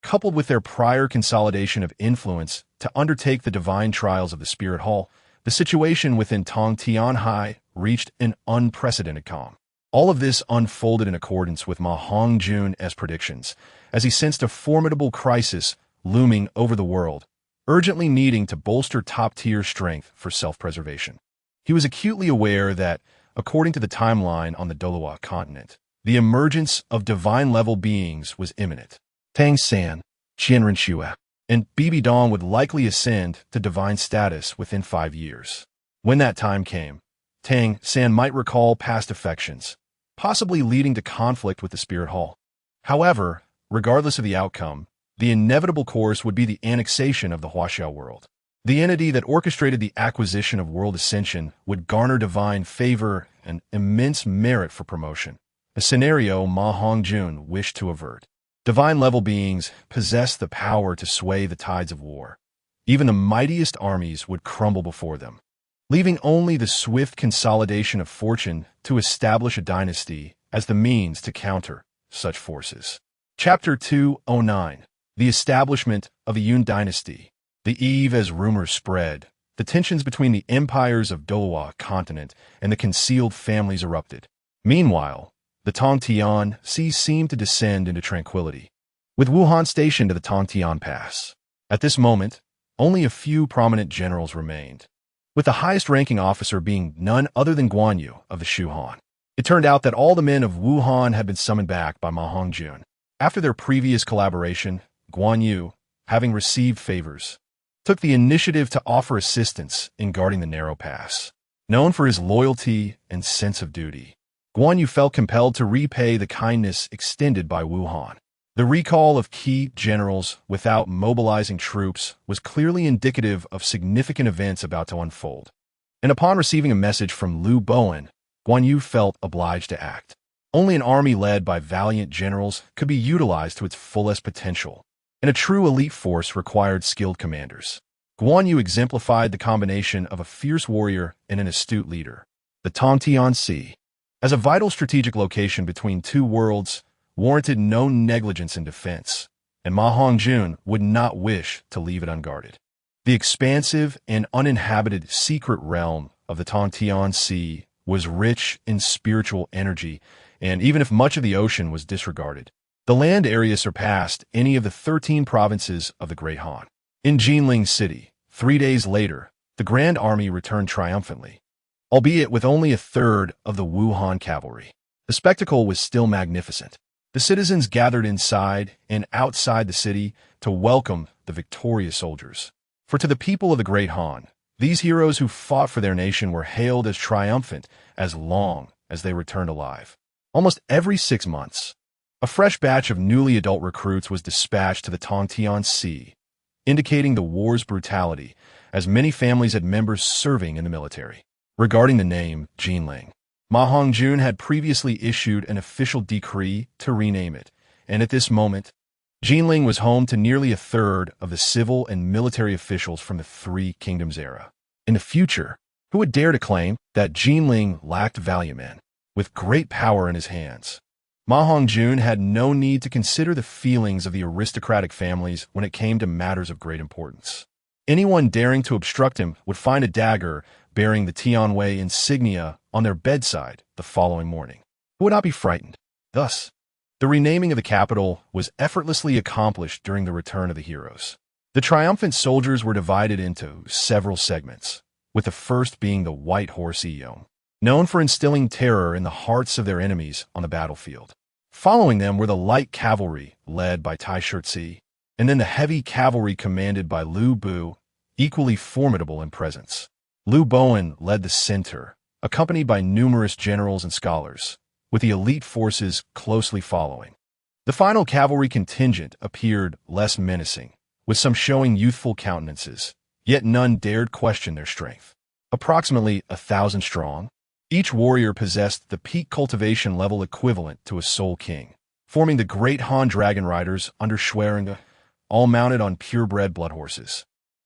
Speaker 1: Coupled with their prior consolidation of influence to undertake the divine trials of the Spirit Hall, the situation within Tongtian Hai reached an unprecedented calm. All of this unfolded in accordance with Ma Hongjun's predictions, as he sensed a formidable crisis looming over the world, urgently needing to bolster top-tier strength for self-preservation. He was acutely aware that, according to the timeline on the Douluo continent, the emergence of divine-level beings was imminent. Tang San, Qianrenchua, and Bibi Dong would likely ascend to divine status within 5 years. When that time came, Tang San might recall past affections, possibly leading to conflict with the Spirit Hall. However, regardless of the outcome, the inevitable course would be the annexation of the Huaxiao world. The entity that orchestrated the acquisition of world ascension would garner divine favor and immense merit for promotion, a scenario Ma Hongjun wished to avert. Divine-level beings possess the power to sway the tides of war. Even the mightiest armies would crumble before them, leaving only the swift consolidation of fortune to establish a dynasty as the means to counter such forces. Chapter 209. The Establishment of the Yun Dynasty. The eve as rumors spread, the tensions between the empires of Douluo continent and the concealed families erupted. Meanwhile, the Tongtian Sea seemed to descend into tranquility, with Wuhan stationed at the Tongtian Pass. At this moment, only a few prominent generals remained, with the highest-ranking officer being none other than Guan Yu of the Shuhan. It turned out that all the men of Wuhan had been summoned back by Ma Hongjun. After their previous collaboration, Guan Yu, having received favors, took the initiative to offer assistance in guarding the narrow pass. Known for his loyalty and sense of duty, Guan Yu felt compelled to repay the kindness extended by Wuhan. The recall of key generals without mobilizing troops was clearly indicative of significant events about to unfold. And upon receiving a message from Liu Bowen, Guan Yu felt obliged to act. Only an army led by valiant generals could be utilized to its fullest potential, and a true elite force required skilled commanders. Guan Yu exemplified the combination of a fierce warrior and an astute leader. The Tongtian Sea, as a vital strategic location between two worlds, warranted no negligence in defense, and Ma Hongjun would not wish to leave it unguarded. The expansive and uninhabited secret realm of the Tongtian Sea was rich in spiritual energy, and even if much of the ocean was disregarded, the land area surpassed any of the 13 provinces of the Great Han. In Jinling City, 3 days later, the Grand Army returned triumphantly, albeit with only a third of the Wuhan cavalry. The spectacle was still magnificent. The citizens gathered inside and outside the city to welcome the victorious soldiers. For to the people of the Great Han, these heroes who fought for their nation were hailed as triumphant as long as they returned alive. Almost every 6 months, a fresh batch of newly adult recruits was dispatched to the Tongtian Sea, indicating the war's brutality, as many families had members serving in the military. Regarding the name Jinling, Ma Hongjun had previously issued an official decree to rename it, and at this moment, Jinling was home to nearly a third of the civil and military officials from the Three Kingdoms era. In the future, who would dare to claim that Jinling lacked valiant men with great power in his hands? Ma Hongjun had no need to consider the feelings of the aristocratic families when it came to matters of great importance. Anyone daring to obstruct him would find a dagger bearing the Tianwei insignia on their bedside the following morning, who would not be frightened. Thus, the renaming of the capital was effortlessly accomplished during the return of the heroes. The triumphant soldiers were divided into several segments, with the first being the White Horse Eon, known for instilling terror in the hearts of their enemies on the battlefield. Following them were the light cavalry, led by Tai Shirtzi, and then the heavy cavalry commanded by Liu Bu, equally formidable in presence. Liu Bowen led the center, accompanied by numerous generals and scholars, with the elite forces closely following. The final cavalry contingent appeared less menacing, with some showing youthful countenances, yet none dared question their strength. Approximately 1,000 strong, each warrior possessed the peak cultivation level equivalent to a Soul King, forming the great Han dragon riders under Schweringa, all mounted on purebred blood horses.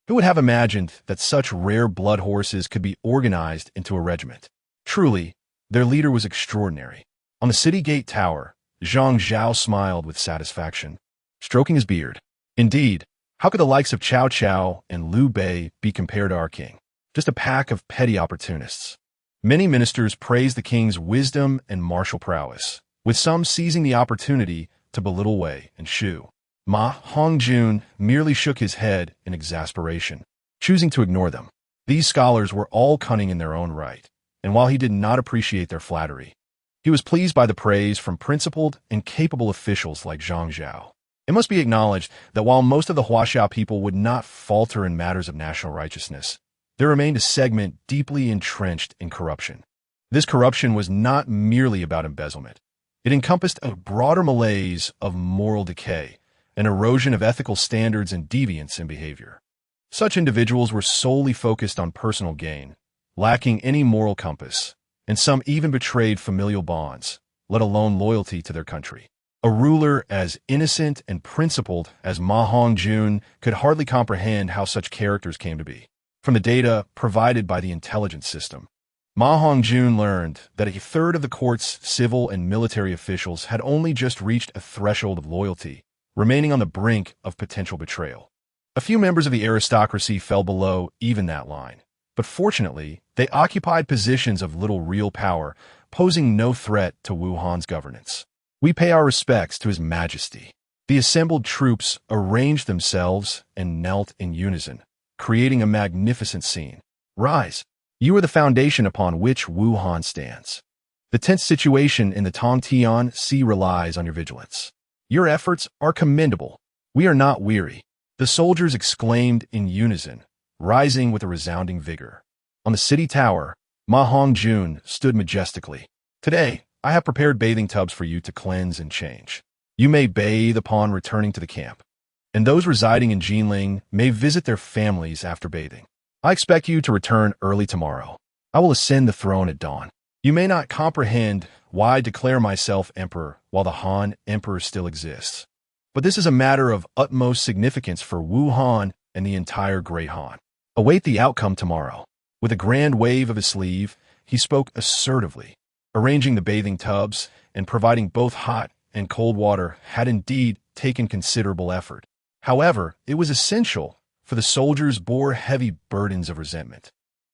Speaker 1: Who would have imagined that such rare blood horses could be organized into a regiment? Truly, their leader was extraordinary. On the city gate tower, Zhang Zhao smiled with satisfaction, stroking his beard. Indeed, how could the likes of Cao Cao and Liu Bei be compared to our king? Just a pack of petty opportunists. Many ministers praised the king's wisdom and martial prowess, with some seizing the opportunity to belittle Wei and Shu. Ma Hongjun merely shook his head in exasperation, choosing to ignore them. These scholars were all cunning in their own right, and while he did not appreciate their flattery, he was pleased by the praise from principled and capable officials like Zhang Zhao. It must be acknowledged that while most of the Huaxia people would not falter in matters of national righteousness, there remained a segment deeply entrenched in corruption. This corruption was not merely about embezzlement. It encompassed a broader malaise of moral decay, an erosion of ethical standards and deviance in behavior. Such individuals were solely focused on personal gain, lacking any moral compass, and some even betrayed familial bonds, let alone loyalty to their country. A ruler as innocent and principled as Ma Hongjun could hardly comprehend how such characters came to be. From the data provided by the intelligence system, Ma Hongjun learned that a third of the court's civil and military officials had only just reached a threshold of loyalty, remaining on the brink of potential betrayal. A few members of the aristocracy fell below even that line, but fortunately, they occupied positions of little real power, posing no threat to Wuhan's governance. We pay our respects to His Majesty. The assembled troops arranged themselves and knelt in unison, creating a magnificent scene. Rise. You are the foundation upon which Wuhan stands. The tense situation in the Tongtian Sea relies on your vigilance. Your efforts are commendable. We are not weary. The soldiers exclaimed in unison, rising with a resounding vigor. On the city tower, Ma Hongjun stood majestically. Today, I have prepared bathing tubs for you to cleanse and change. You may bathe upon returning to the camp, and those residing in Jinling may visit their families after bathing. I expect you to return early tomorrow. I will ascend the throne at dawn. You may not comprehend why I declare myself emperor while the Han emperor still exists, but this is a matter of utmost significance for Wuhan and the entire Great Han. Await the outcome tomorrow. With a grand wave of his sleeve, he spoke assertively. Arranging the bathing tubs and providing both hot and cold water had indeed taken considerable effort. However, it was essential, for the soldiers bore heavy burdens of resentment.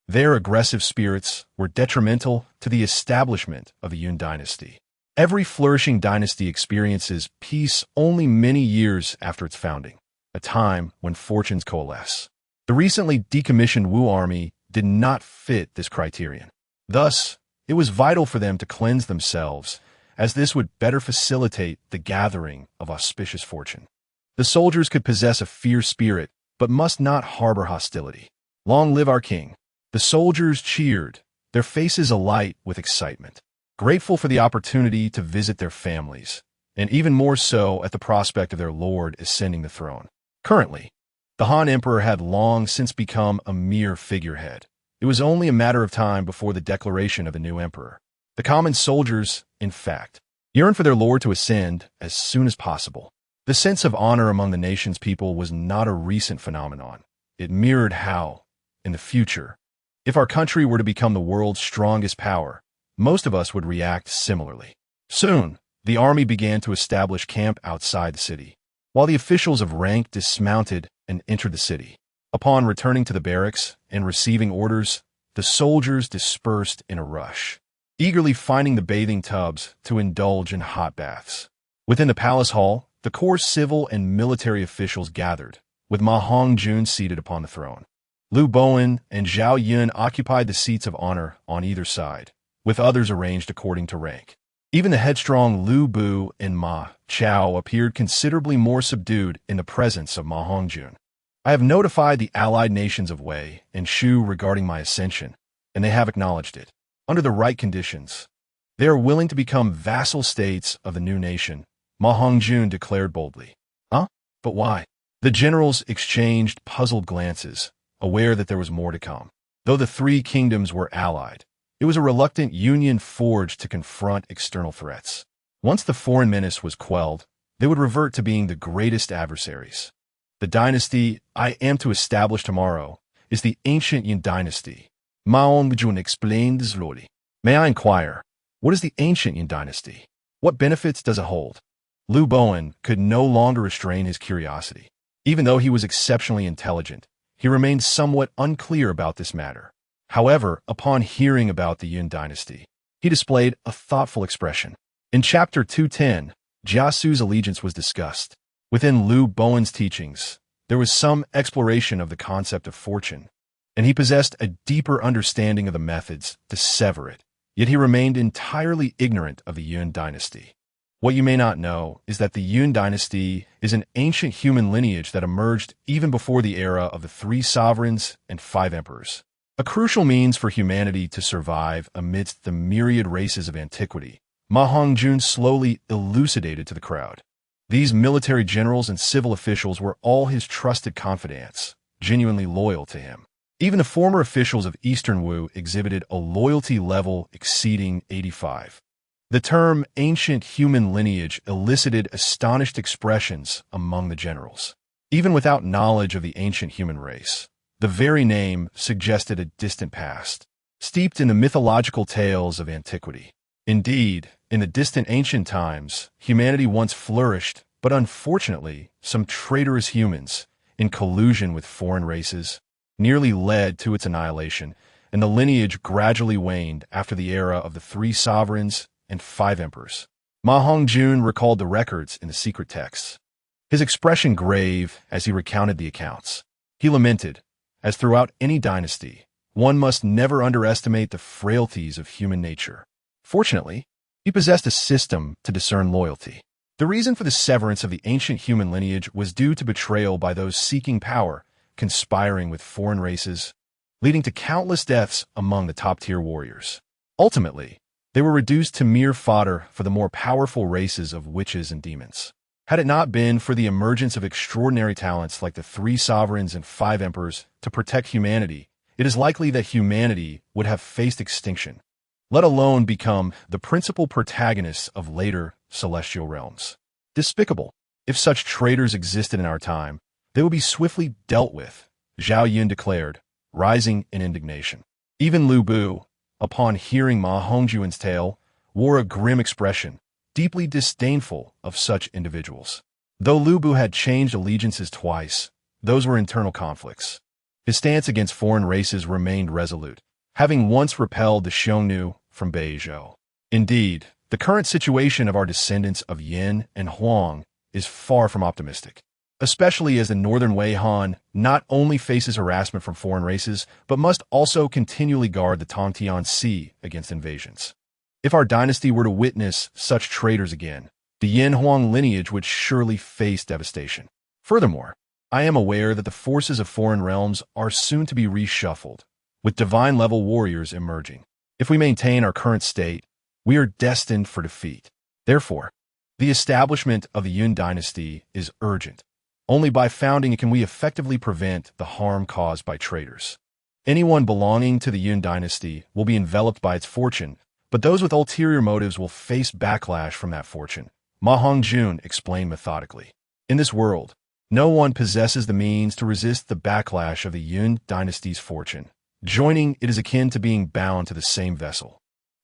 Speaker 1: Their aggressive spirits were detrimental to the establishment of the Yun dynasty. Every flourishing dynasty experiences peace only many years after its founding, a time when fortunes coalesce. The recently decommissioned Wu army did not fit this criterion. Thus, it was vital for them to cleanse themselves, as this would better facilitate the gathering of auspicious fortune. The soldiers could possess a fierce spirit, but must not harbor hostility. Long live our king! The soldiers cheered, their faces alight with excitement, grateful for the opportunity to visit their families, and even more so at the prospect of their lord ascending the throne. Currently, the Han Emperor had long since become a mere figurehead. It was only a matter of time before the declaration of the new emperor. The common soldiers, in fact, yearned for their lord to ascend as soon as possible. The sense of honor among the nation's people was not a recent phenomenon. It mirrored how, in the future, if our country were to become the world's strongest power, most of us would react similarly. Soon, the army began to establish camp outside the city, while the officials of rank dismounted and entered the city. Upon returning to the barracks and receiving orders, the soldiers dispersed in a rush, eagerly finding the bathing tubs to indulge in hot baths. Within the palace hall, the core civil and military officials gathered, with Ma Hongjun seated upon the throne. Liu Bowen and Zhao Yun occupied the seats of honor on either side, with others arranged according to rank. Even the headstrong Liu Bu and Ma Chao appeared considerably more subdued in the presence of Ma Hongjun. I have notified the allied nations of Wei and Shu regarding my ascension, and they have acknowledged it. Under the right conditions, they are willing to become vassal states of the new nation, Ma Hongjun declared boldly. Huh? But why? The generals exchanged puzzled glances, aware that there was more to come. Though the three kingdoms were allied, it was a reluctant union forged to confront external threats. Once the foreign menace was quelled, they would revert to being the greatest adversaries. The dynasty I am to establish tomorrow is the ancient Yun dynasty. Ma Hongjun explained slowly. May I inquire, what is the ancient Yun dynasty? What benefits does it hold? Liu Bowen could no longer restrain his curiosity. Even though he was exceptionally intelligent, he remained somewhat unclear about this matter. However, upon hearing about the Yun dynasty, he displayed a thoughtful expression. In Chapter 210, Jiasu's allegiance was discussed. Within Liu Bowen's teachings, there was some exploration of the concept of fortune, and he possessed a deeper understanding of the methods to sever it, yet he remained entirely ignorant of the Yun dynasty. What you may not know is that the Yun dynasty is an ancient human lineage that emerged even before the era of the 3 sovereigns and 5 emperors. A crucial means for humanity to survive amidst the myriad races of antiquity, Ma Hongjun slowly elucidated to the crowd. These military generals and civil officials were all his trusted confidants, genuinely loyal to him. Even the former officials of Eastern Wu exhibited a loyalty level exceeding 85. The term ancient human lineage elicited astonished expressions among the generals. Even without knowledge of the ancient human race, the very name suggested a distant past, steeped in the mythological tales of antiquity. Indeed, in the distant ancient times, humanity once flourished, but unfortunately, some traitorous humans, in collusion with foreign races, nearly led to its annihilation, and the lineage gradually waned after the era of the 3 sovereigns and 5 emperors. Ma Hongjun recalled the records in the secret texts, his expression grave as he recounted the accounts. He lamented, as throughout any dynasty, one must never underestimate the frailties of human nature. Fortunately, he possessed a system to discern loyalty. The reason for the severance of the ancient human lineage was due to betrayal by those seeking power, conspiring with foreign races, leading to countless deaths among the top-tier warriors. Ultimately, they were reduced to mere fodder for the more powerful races of witches and demons. Had it not been for the emergence of extraordinary talents like the 3 sovereigns and 5 emperors to protect humanity, it is likely that humanity would have faced extinction, let alone become the principal protagonists of later celestial realms. Despicable. If such traitors existed in our time, they would be swiftly dealt with, Zhao Yun declared, rising in indignation. Even Lu Bu, upon hearing Ma Hongjun's tale, wore a grim expression, deeply disdainful of such individuals. Though Lu Bu had changed allegiances twice, those were internal conflicts. His stance against foreign races remained resolute, having once repelled the Xiongnu from Beizhou. Indeed, the current situation of our descendants of Yin and Huang is far from optimistic, especially as the northern Wei Han not only faces harassment from foreign races, but must also continually guard the Tongtian Sea against invasions. If our dynasty were to witness such traitors again, the Yin Huang lineage would surely face devastation. Furthermore, I am aware that the forces of foreign realms are soon to be reshuffled, with divine-level warriors emerging. If we maintain our current state, we are destined for defeat. Therefore, the establishment of the Yun dynasty is urgent. Only by founding it can we effectively prevent the harm caused by traitors. Anyone belonging to the Yun dynasty will be enveloped by its fortune, but those with ulterior motives will face backlash from that fortune, Ma Hongjun explained methodically. In this world, no one possesses the means to resist the backlash of the Yun dynasty's fortune. Joining it is akin to being bound to the same vessel.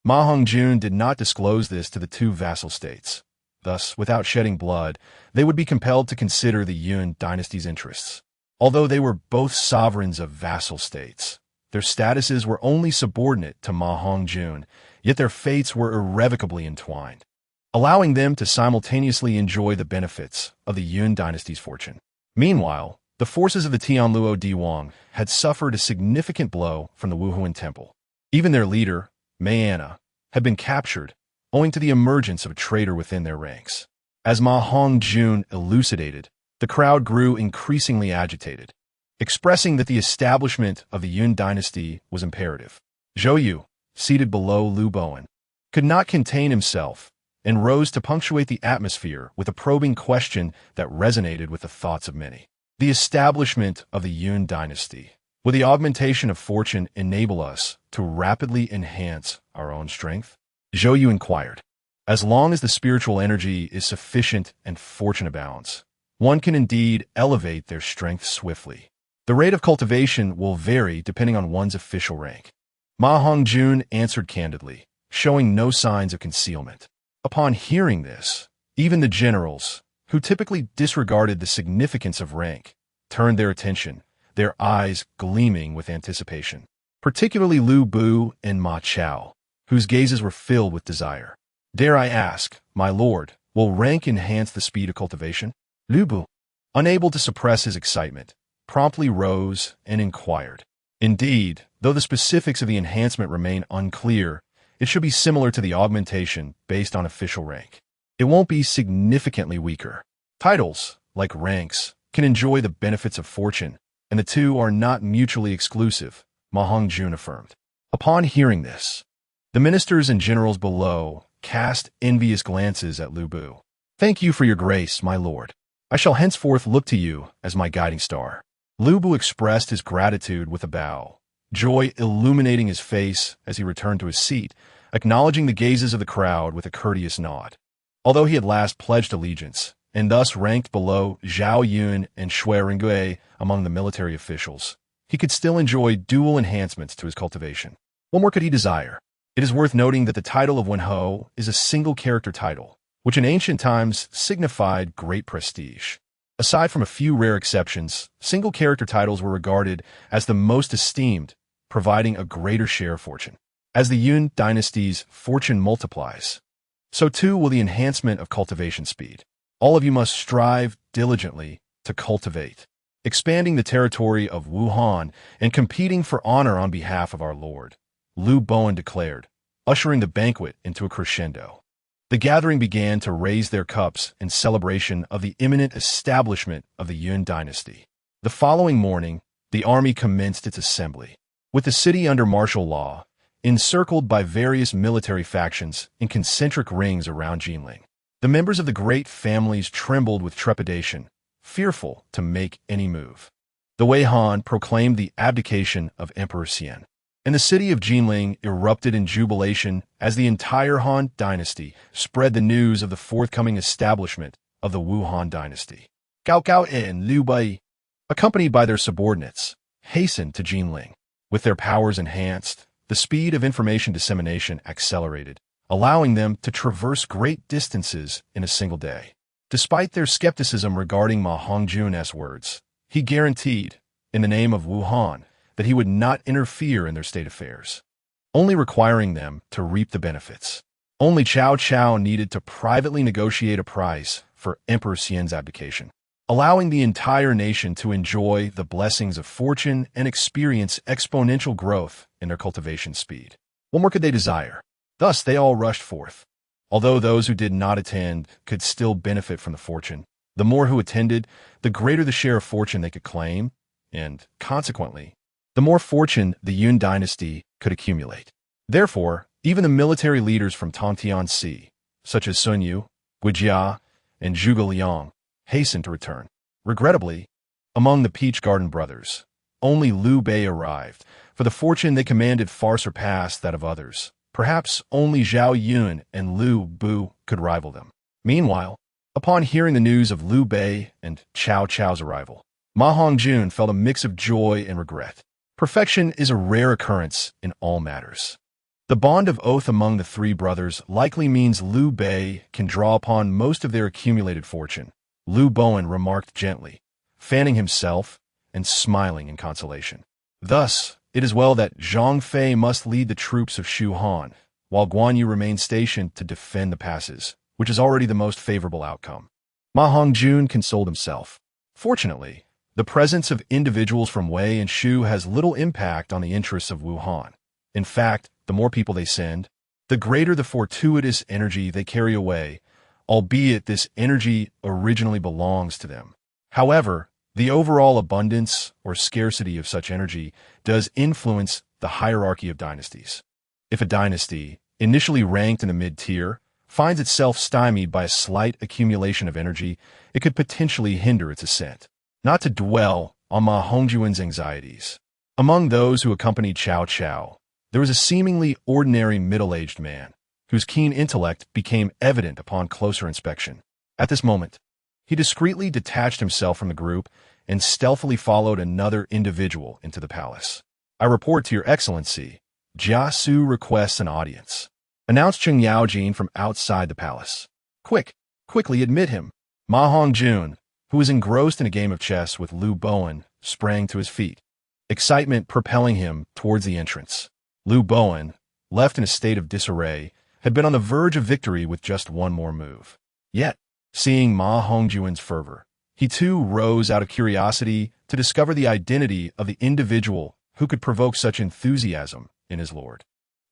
Speaker 1: Ma Hongjun did not disclose this to the 2 vassal states. Thus, without shedding blood, they would be compelled to consider the Yun dynasty's interests. Although they were both sovereigns of vassal states, their statuses were only subordinate to Ma Hongjun, yet their fates were irrevocably entwined, allowing them to simultaneously enjoy the benefits of the Yun dynasty's fortune. Meanwhile, the forces of the Tianluo Diwang had suffered a significant blow from the Wuhuan Temple. Even their leader, Mei Anna, had been captured, owing to the emergence of a traitor within their ranks. As Ma Hongjun elucidated, the crowd grew increasingly agitated, expressing that the establishment of the Yun dynasty was imperative. Zhou Yu, seated below Lu Bowen, could not contain himself and rose to punctuate the atmosphere with a probing question that resonated with the thoughts of many. The establishment of the Yun dynasty, will the augmentation of fortune enable us to rapidly enhance our own strength? Zhou Yu inquired. As long as the spiritual energy is sufficient and fortune abounds, one can indeed elevate their strength swiftly. The rate of cultivation will vary depending on one's official rank. Ma Hongjun answered candidly, showing no signs of concealment. Upon hearing this, even the generals, who typically disregarded the significance of rank, turned their attention, their eyes gleaming with anticipation. Particularly Lu Bu and Ma Chao, whose gazes were filled with desire. Dare I ask, my lord, will rank enhance the speed of cultivation? Lu Bu, unable to suppress his excitement, promptly rose and inquired. Indeed, though the specifics of the enhancement remain unclear, it should be similar to the augmentation based on official rank. It won't be significantly weaker. Titles, like ranks, can enjoy the benefits of fortune, and the two are not mutually exclusive, Ma Hongjun affirmed. Upon hearing this, the ministers and generals below cast envious glances at Lu Bu. Thank you for your grace, my lord. I shall henceforth look to you as my guiding star. Lu Bu expressed his gratitude with a bow, joy illuminating his face as he returned to his seat, acknowledging the gazes of the crowd with a courteous nod. Although he had last pledged allegiance, and thus ranked below Zhao Yun and Shui Rengui among the military officials, he could still enjoy dual enhancements to his cultivation. What more could he desire? It is worth noting that the title of Wenhou is a single-character title, which in ancient times signified great prestige. Aside from a few rare exceptions, single-character titles were regarded as the most esteemed, providing a greater share of fortune. As the Yun dynasty's fortune multiplies, so too will the enhancement of cultivation speed. All of you must strive diligently to cultivate, expanding the territory of Wuhan and competing for honor on behalf of our Lord, Liu Bowen declared, ushering the banquet into a crescendo. The gathering began to raise their cups in celebration of the imminent establishment of the Yun dynasty. The following morning, the army commenced its assembly. With the city under martial law, encircled by various military factions in concentric rings around Jinling, the members of the great families trembled with trepidation, fearful to make any move. The Wei Han proclaimed the abdication of Emperor Xian, and the city of Jinling erupted in jubilation as the entire Han dynasty spread the news of the forthcoming establishment of the Wuhan dynasty. Gao Gao and Liu Bei, accompanied by their subordinates, hastened to Jinling. With their powers enhanced, the speed of information dissemination accelerated, allowing them to traverse great distances in a single day. Despite their skepticism regarding Ma Hongjun's words, he guaranteed, in the name of Wuhan, that he would not interfere in their state affairs, only requiring them to reap the benefits. Only Cao Cao needed to privately negotiate a price for Emperor Xian's abdication, allowing the entire nation to enjoy the blessings of fortune and experience exponential growth in their cultivation speed. What more could they desire? Thus they all rushed forth. Although those who did not attend could still benefit from the fortune, the more who attended, the greater the share of fortune they could claim, and, consequently, the more fortune the Yun dynasty could accumulate. Therefore, even the military leaders from Tongtiansi, such as Sun Yu, Guijia, and Zhuge Liang, hastened to return. Regrettably, among the Peach Garden brothers, only Liu Bei arrived, for the fortune they commanded far surpassed that of others. Perhaps only Zhao Yun and Liu Bu could rival them. Meanwhile, upon hearing the news of Liu Bei and Cao Cao's arrival, Ma Hongjun felt a mix of joy and regret. Perfection is a rare occurrence in all matters. The bond of oath among the three brothers likely means Liu Bei can draw upon most of their accumulated fortune, Liu Bowen remarked gently, fanning himself and smiling in consolation. Thus, it is well that Zhang Fei must lead the troops of Shu Han, while Guan Yu remains stationed to defend the passes, which is already the most favorable outcome. Ma Hongjun consoled himself. Fortunately, the presence of individuals from Wei and Shu has little impact on the interests of Wuhan. In fact, the more people they send, the greater the fortuitous energy they carry away, albeit this energy originally belongs to them. However, the overall abundance or scarcity of such energy does influence the hierarchy of dynasties. If a dynasty, initially ranked in the mid-tier, finds itself stymied by a slight accumulation of energy, it could potentially hinder its ascent. Not to dwell on Ma Hongjun's anxieties. Among those who accompanied Cao Cao, there was a seemingly ordinary middle-aged man, whose keen intellect became evident upon closer inspection. At this moment, he discreetly detached himself from the group and stealthily followed another individual into the palace. "I report to your excellency, Jia Su requests an audience," announced Cheng Yaojin from outside the palace. Quickly admit him." Ma Hongjun, who was engrossed in a game of chess with Liu Bowen, sprang to his feet, excitement propelling him towards the entrance. Liu Bowen, left in a state of disarray, had been on the verge of victory with just one more move. Yet, seeing Ma Hongjun's fervor, he too rose out of curiosity to discover the identity of the individual who could provoke such enthusiasm in his lord.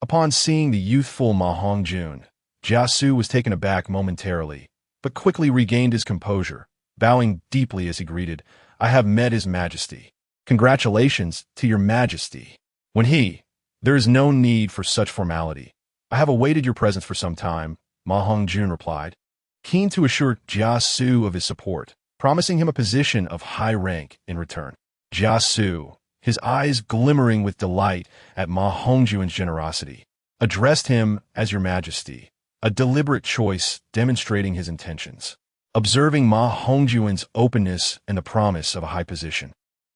Speaker 1: Upon seeing the youthful Ma Hongjun, Jia Su was taken aback momentarily, but quickly regained his composure, bowing deeply as he greeted, "I have met His Majesty. Congratulations to your Majesty." There is no need for such formality. "I have awaited your presence for some time," Ma Hongjun replied, keen to assure Jia Su of his support, promising him a position of high rank in return. Jia Su, his eyes glimmering with delight at Ma Hongjun's generosity, addressed him as Your Majesty, a deliberate choice demonstrating his intentions. Observing Ma Hongjun's openness and the promise of a high position,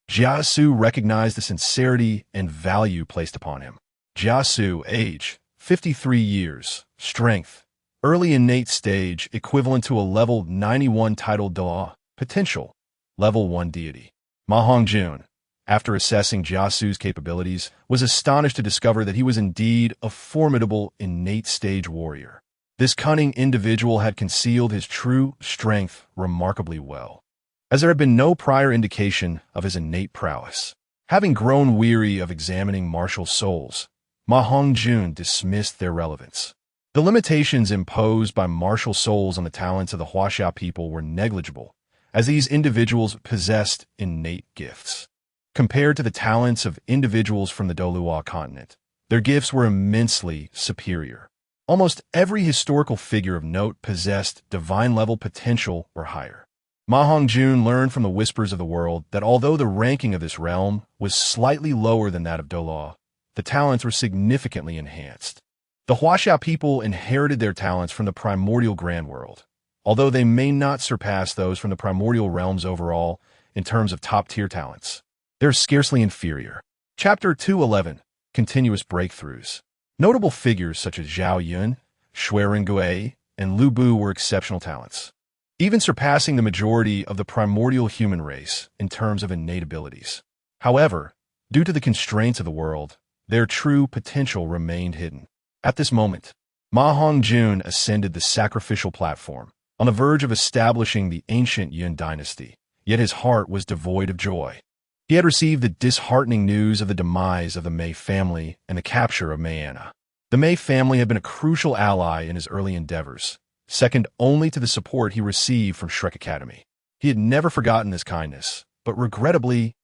Speaker 1: Jiasu recognized the sincerity and value placed upon him. Jiasu, age, 53 years, strength, early innate stage equivalent to a level 91 title Douluo, potential, level 1 deity. Ma Hongjun, after assessing Jiasu's capabilities, was astonished to discover that he was indeed a formidable innate stage warrior. This cunning individual had concealed his true strength remarkably well, as there had been no prior indication of his innate prowess. Having grown weary of examining martial souls, Ma Hongjun dismissed their relevance. The limitations imposed by martial souls on the talents of the Huaxia people were negligible, as these individuals possessed innate gifts. Compared to the talents of individuals from the Douluo continent, their gifts were immensely superior. Almost every historical figure of note possessed divine-level potential or higher. Ma Hongjun learned from the whispers of the world that although the ranking of this realm was slightly lower than that of Douluo, the talents were significantly enhanced. The Huaxia people inherited their talents from the primordial grand world, although they may not surpass those from the primordial realms overall in terms of top-tier talents. They're scarcely inferior. Chapter 211, Continuous Breakthroughs. Notable figures such as Zhao Yun, Shui Rengui, and Lu Bu were exceptional talents, even surpassing the majority of the primordial human race in terms of innate abilities. However, due to the constraints of the world, their true potential remained hidden. At this moment, Ma Hongjun ascended the sacrificial platform, on the verge of establishing the ancient Yun dynasty, yet his heart was devoid of joy. He had received the disheartening news of the demise of the Mei family and the capture of Mayana. The Mei family had been a crucial ally in his early endeavors, second only to the support he received from Shrek Academy. He had never forgotten this kindness, but regrettably,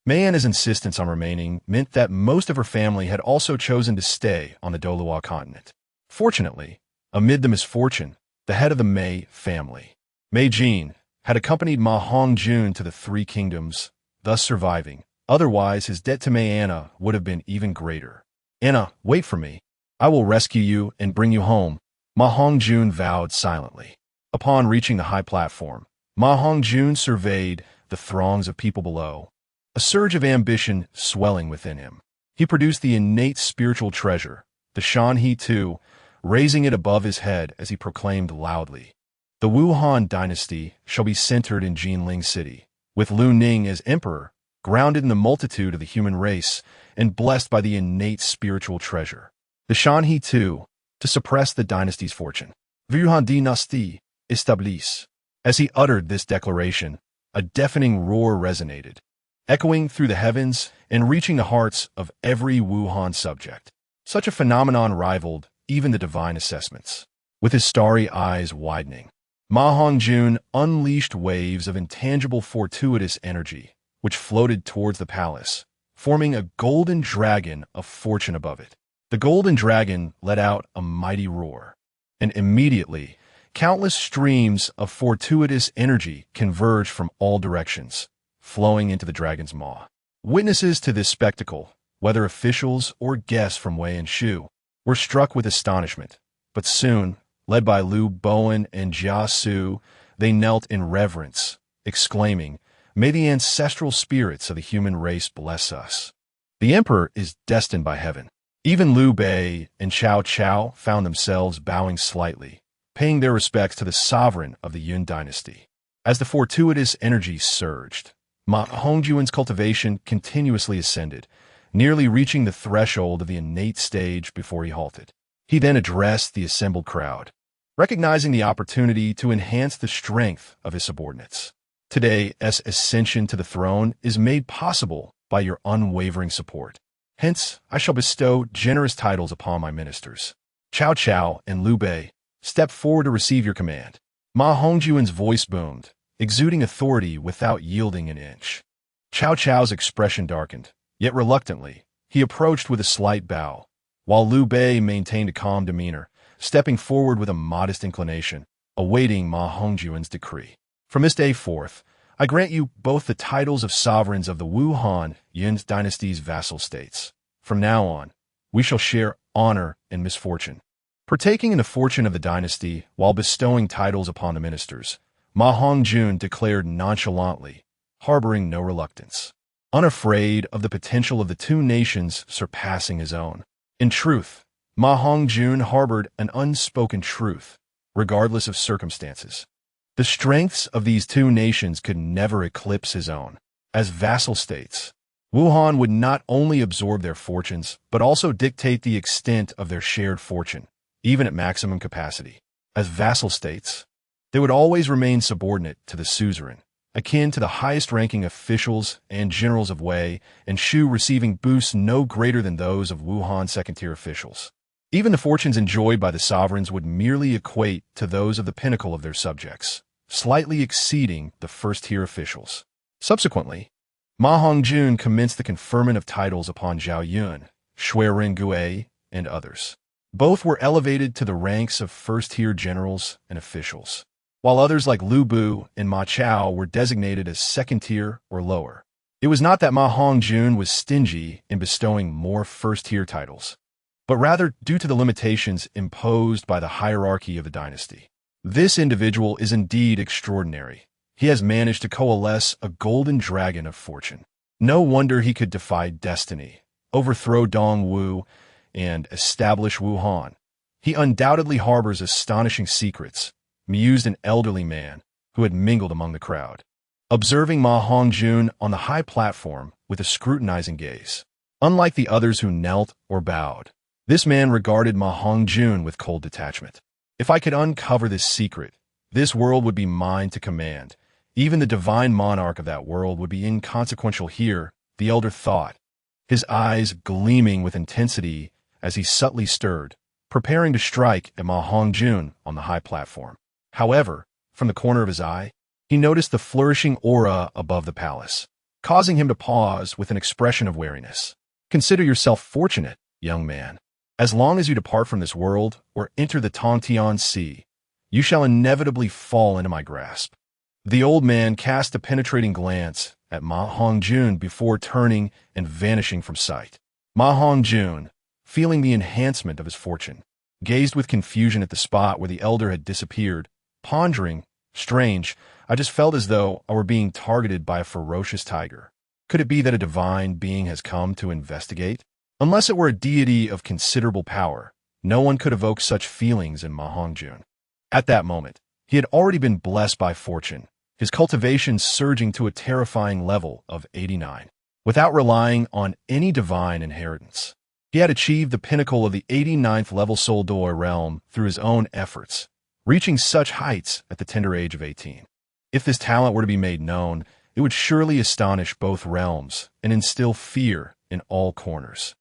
Speaker 1: Mayana's insistence on remaining meant that most of her family had also chosen to stay on the Douluo continent. Fortunately, amid the misfortune, the head of the Mei family, Mei Jin, had accompanied Ma Hongjun to the Three Kingdoms, thus surviving. Otherwise, his debt to Mayana would have been even greater. "Anna, wait for me. I will rescue you and bring you home," Ma Hongjun vowed silently. Upon reaching the high platform, Ma Hongjun surveyed the throngs of people below, a surge of ambition swelling within him. He produced the innate spiritual treasure, the Shanhe Tu, raising it above his head as he proclaimed loudly, "The Wuhan dynasty shall be centered in Jinling City, with Lu Ning as emperor, grounded in the multitude of the human race and blessed by the innate spiritual treasure. The Shanhe Tu, to suppress the dynasty's fortune. Wuhan dynasty établie." As he uttered this declaration, a deafening roar resonated, echoing through the heavens and reaching the hearts of every Wuhan subject. Such a phenomenon rivaled even the divine assessments. With his starry eyes widening, Ma Hongjun unleashed waves of intangible fortuitous energy, which floated towards the palace, forming a golden dragon of fortune above it. The golden dragon let out a mighty roar, and immediately, countless streams of fortuitous energy converged from all directions, flowing into the dragon's maw. Witnesses to this spectacle, whether officials or guests from Wei and Shu, were struck with astonishment, but soon, led by Lu Bowen and Jia Su, they knelt in reverence, exclaiming, "May the ancestral spirits of the human race bless us." The emperor is destined by heaven. Even Liu Bei and Cao Cao found themselves bowing slightly, paying their respects to the sovereign of the Yun dynasty. As the fortuitous energy surged, Ma Hongjun's cultivation continuously ascended, nearly reaching the threshold of the innate stage before he halted. He then addressed the assembled crowd, recognizing the opportunity to enhance the strength of his subordinates. Today's ascension to the throne is made possible by your unwavering support. Hence, I shall bestow generous titles upon my ministers. Cao Cao and Liu Bei, step forward to receive your command. Ma Hongjun's voice boomed, exuding authority without yielding an inch. Cao Cao's expression darkened, yet reluctantly, he approached with a slight bow, while Liu Bei maintained a calm demeanor, stepping forward with a modest inclination, awaiting Ma Hongjun's decree. From this day forth, I grant you both the titles of sovereigns of the Wuhan Yun dynasty's vassal states. From now on, we shall share honor, and misfortune. Partaking in the fortune of the dynasty while bestowing titles upon the ministers, Ma Hongjun declared nonchalantly, harboring no reluctance, unafraid of the potential of the two nations surpassing his own. In truth, Ma Hongjun harbored an unspoken truth, regardless of circumstances. The strengths of these two nations could never eclipse his own. As vassal states, Wuhan would not only absorb their fortunes, but also dictate the extent of their shared fortune, even at maximum capacity. As vassal states, they would always remain subordinate to the suzerain, akin to the highest-ranking officials and generals of Wei and Shu, receiving boosts no greater than those of Wuhan second-tier officials. Even the fortunes enjoyed by the sovereigns would merely equate to those of the pinnacle of their subjects, slightly exceeding the first-tier officials. Subsequently, Ma Hongjun commenced the conferment of titles upon Zhao Yun, Shui Rengue, and others. Both were elevated to the ranks of first-tier generals and officials, while others like Lu Bu and Ma Chao were designated as second-tier or lower. It was not that Ma Hongjun was stingy in bestowing more first-tier titles, but rather due to the limitations imposed by the hierarchy of the dynasty. This individual is indeed extraordinary. He has managed to coalesce a golden dragon of fortune. No wonder he could defy destiny, overthrow Dongwu, and establish Wuhan. He undoubtedly harbors astonishing secrets, mused an elderly man who had mingled among the crowd, observing Ma Hongjun on the high platform with a scrutinizing gaze. Unlike the others who knelt or bowed, this man regarded Ma Hongjun with cold detachment. If I could uncover this secret, this world would be mine to command. Even the divine monarch of that world would be inconsequential here, the elder thought, his eyes gleaming with intensity as he subtly stirred, preparing to strike at Ma Hongjun on the high platform. However, from the corner of his eye, he noticed the flourishing aura above the palace, causing him to pause with an expression of wariness. Consider yourself fortunate, young man. As long as you depart from this world or enter the Tongtian Sea, you shall inevitably fall into my grasp. The old man cast a penetrating glance at Ma Hongjun before turning and vanishing from sight. Ma Hongjun, feeling the enhancement of his fortune, gazed with confusion at the spot where the elder had disappeared, pondering, strange, I just felt as though I were being targeted by a ferocious tiger. Could it be that a divine being has come to investigate? Unless it were a deity of considerable power, no one could evoke such feelings in Ma Hongjun. At that moment, he had already been blessed by fortune, his cultivation surging to a terrifying level of 89. Without relying on any divine inheritance, he had achieved the pinnacle of the 89th level Douluo realm through his own efforts, reaching such heights at the tender age of 18. If this talent were to be made known, it would surely astonish both realms and instill fear in all corners.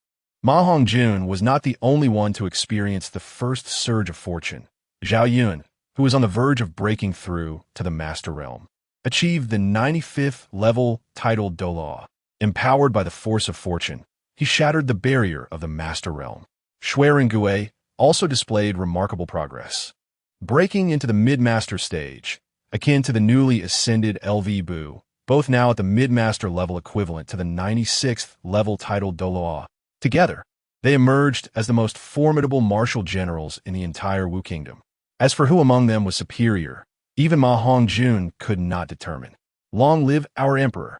Speaker 1: Ma Hongjun was not the only one to experience the first surge of fortune. Zhao Yun, who was on the verge of breaking through to the Master Realm, achieved the 95th level titled Douluo. Empowered by the force of fortune, he shattered the barrier of the Master Realm. Shui Rengue also displayed remarkable progress, breaking into the mid-master stage, akin to the newly ascended LV Bu, both now at the mid-master level equivalent to the 96th level titled Douluo. Together, they emerged as the most formidable martial generals in the entire Wu Kingdom. As for who among them was superior, even Ma Hongjun could not determine. Long live our emperor!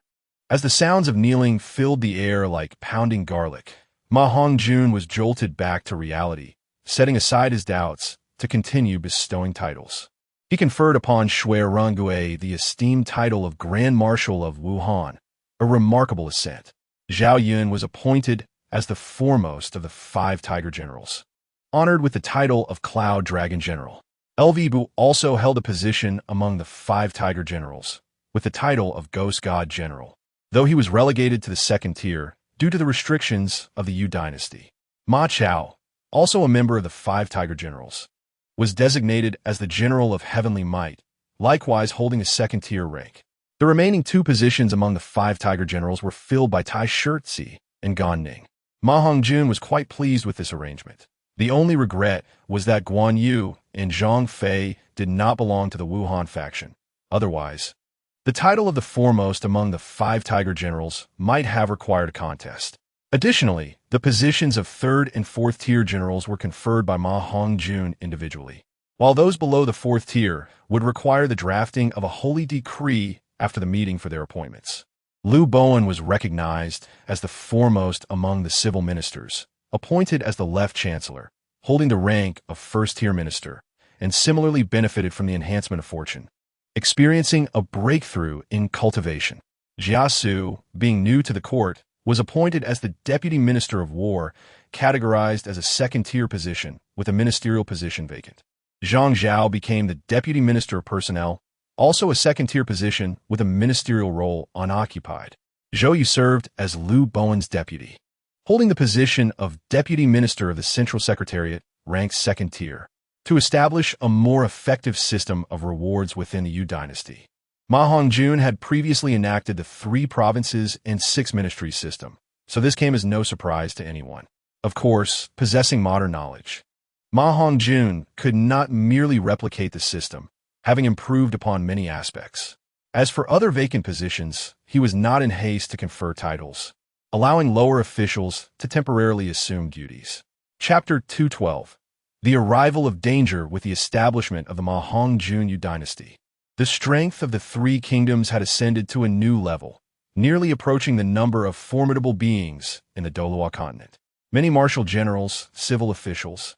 Speaker 1: As the sounds of kneeling filled the air like pounding garlic, Ma Hongjun was jolted back to reality, setting aside his doubts to continue bestowing titles. He conferred upon Shui Rengue the esteemed title of Grand Marshal of Wuhan, a remarkable ascent. Zhao Yun was appointed as the foremost of the 5 Tiger Generals, honored with the title of Cloud Dragon General. LV Bu also held a position among the 5 Tiger Generals, with the title of Ghost God General, though he was relegated to the second tier due to the restrictions of the Yu dynasty. Ma Chao, also a member of the 5 Tiger Generals, was designated as the General of Heavenly Might, likewise holding a second-tier rank. The remaining 2 positions among the 5 Tiger Generals were filled by Tai Shirtzi and Gan Ning. Ma Hongjun was quite pleased with this arrangement. The only regret was that Guan Yu and Zhang Fei did not belong to the Wuhan faction. Otherwise, the title of the foremost among the 5 Tiger Generals might have required a contest. Additionally, the positions of 3rd and 4th tier generals were conferred by Ma Hongjun individually, while those below the 4th tier would require the drafting of a holy decree after the meeting for their appointments. Liu Bowen was recognized as the foremost among the civil ministers, appointed as the left chancellor, holding the rank of 1st-tier minister, and similarly benefited from the enhancement of fortune, experiencing a breakthrough in cultivation. Jia Su, being new to the court, was appointed as the Deputy Minister of War, categorized as a 2nd-tier position, with a ministerial position vacant. Zhang Zhao became the Deputy Minister of Personnel, also a 2nd-tier position with a ministerial role unoccupied. Zhou Yu served as Liu Bowen's deputy, holding the position of Deputy Minister of the Central Secretariat, ranked 2nd tier, to establish a more effective system of rewards within the Yu dynasty. Ma Hongjun had previously enacted the 3 provinces and 6 ministries system, so this came as no surprise to anyone. Of course, possessing modern knowledge, Ma Hongjun could not merely replicate the system, having improved upon many aspects. As for other vacant positions, he was not in haste to confer titles, allowing lower officials to temporarily assume duties. Chapter 212. The arrival of danger with the establishment of the Ma Hongjun Yu dynasty. The strength of the 3 kingdoms had ascended to a new level, nearly approaching the number of formidable beings in the Douluo continent. Many martial generals, civil officials,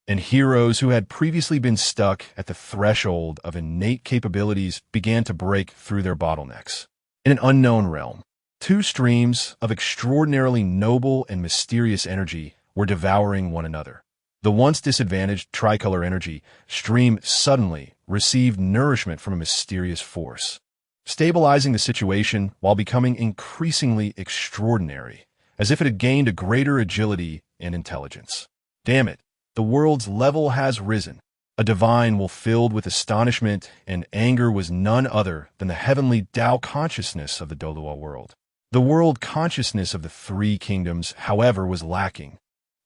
Speaker 1: and heroes who had previously been stuck at the threshold of innate capabilities began to break through their bottlenecks. In an unknown realm, 2 streams of extraordinarily noble and mysterious energy were devouring one another. The once disadvantaged tricolor energy stream suddenly received nourishment from a mysterious force, stabilizing the situation while becoming increasingly extraordinary, as if it had gained a greater agility and intelligence. Damn it, the world's level has risen. A divine will filled with astonishment and anger was none other than the heavenly Tao consciousness of the Douluo world. The world consciousness of the 3 kingdoms, however, was lacking,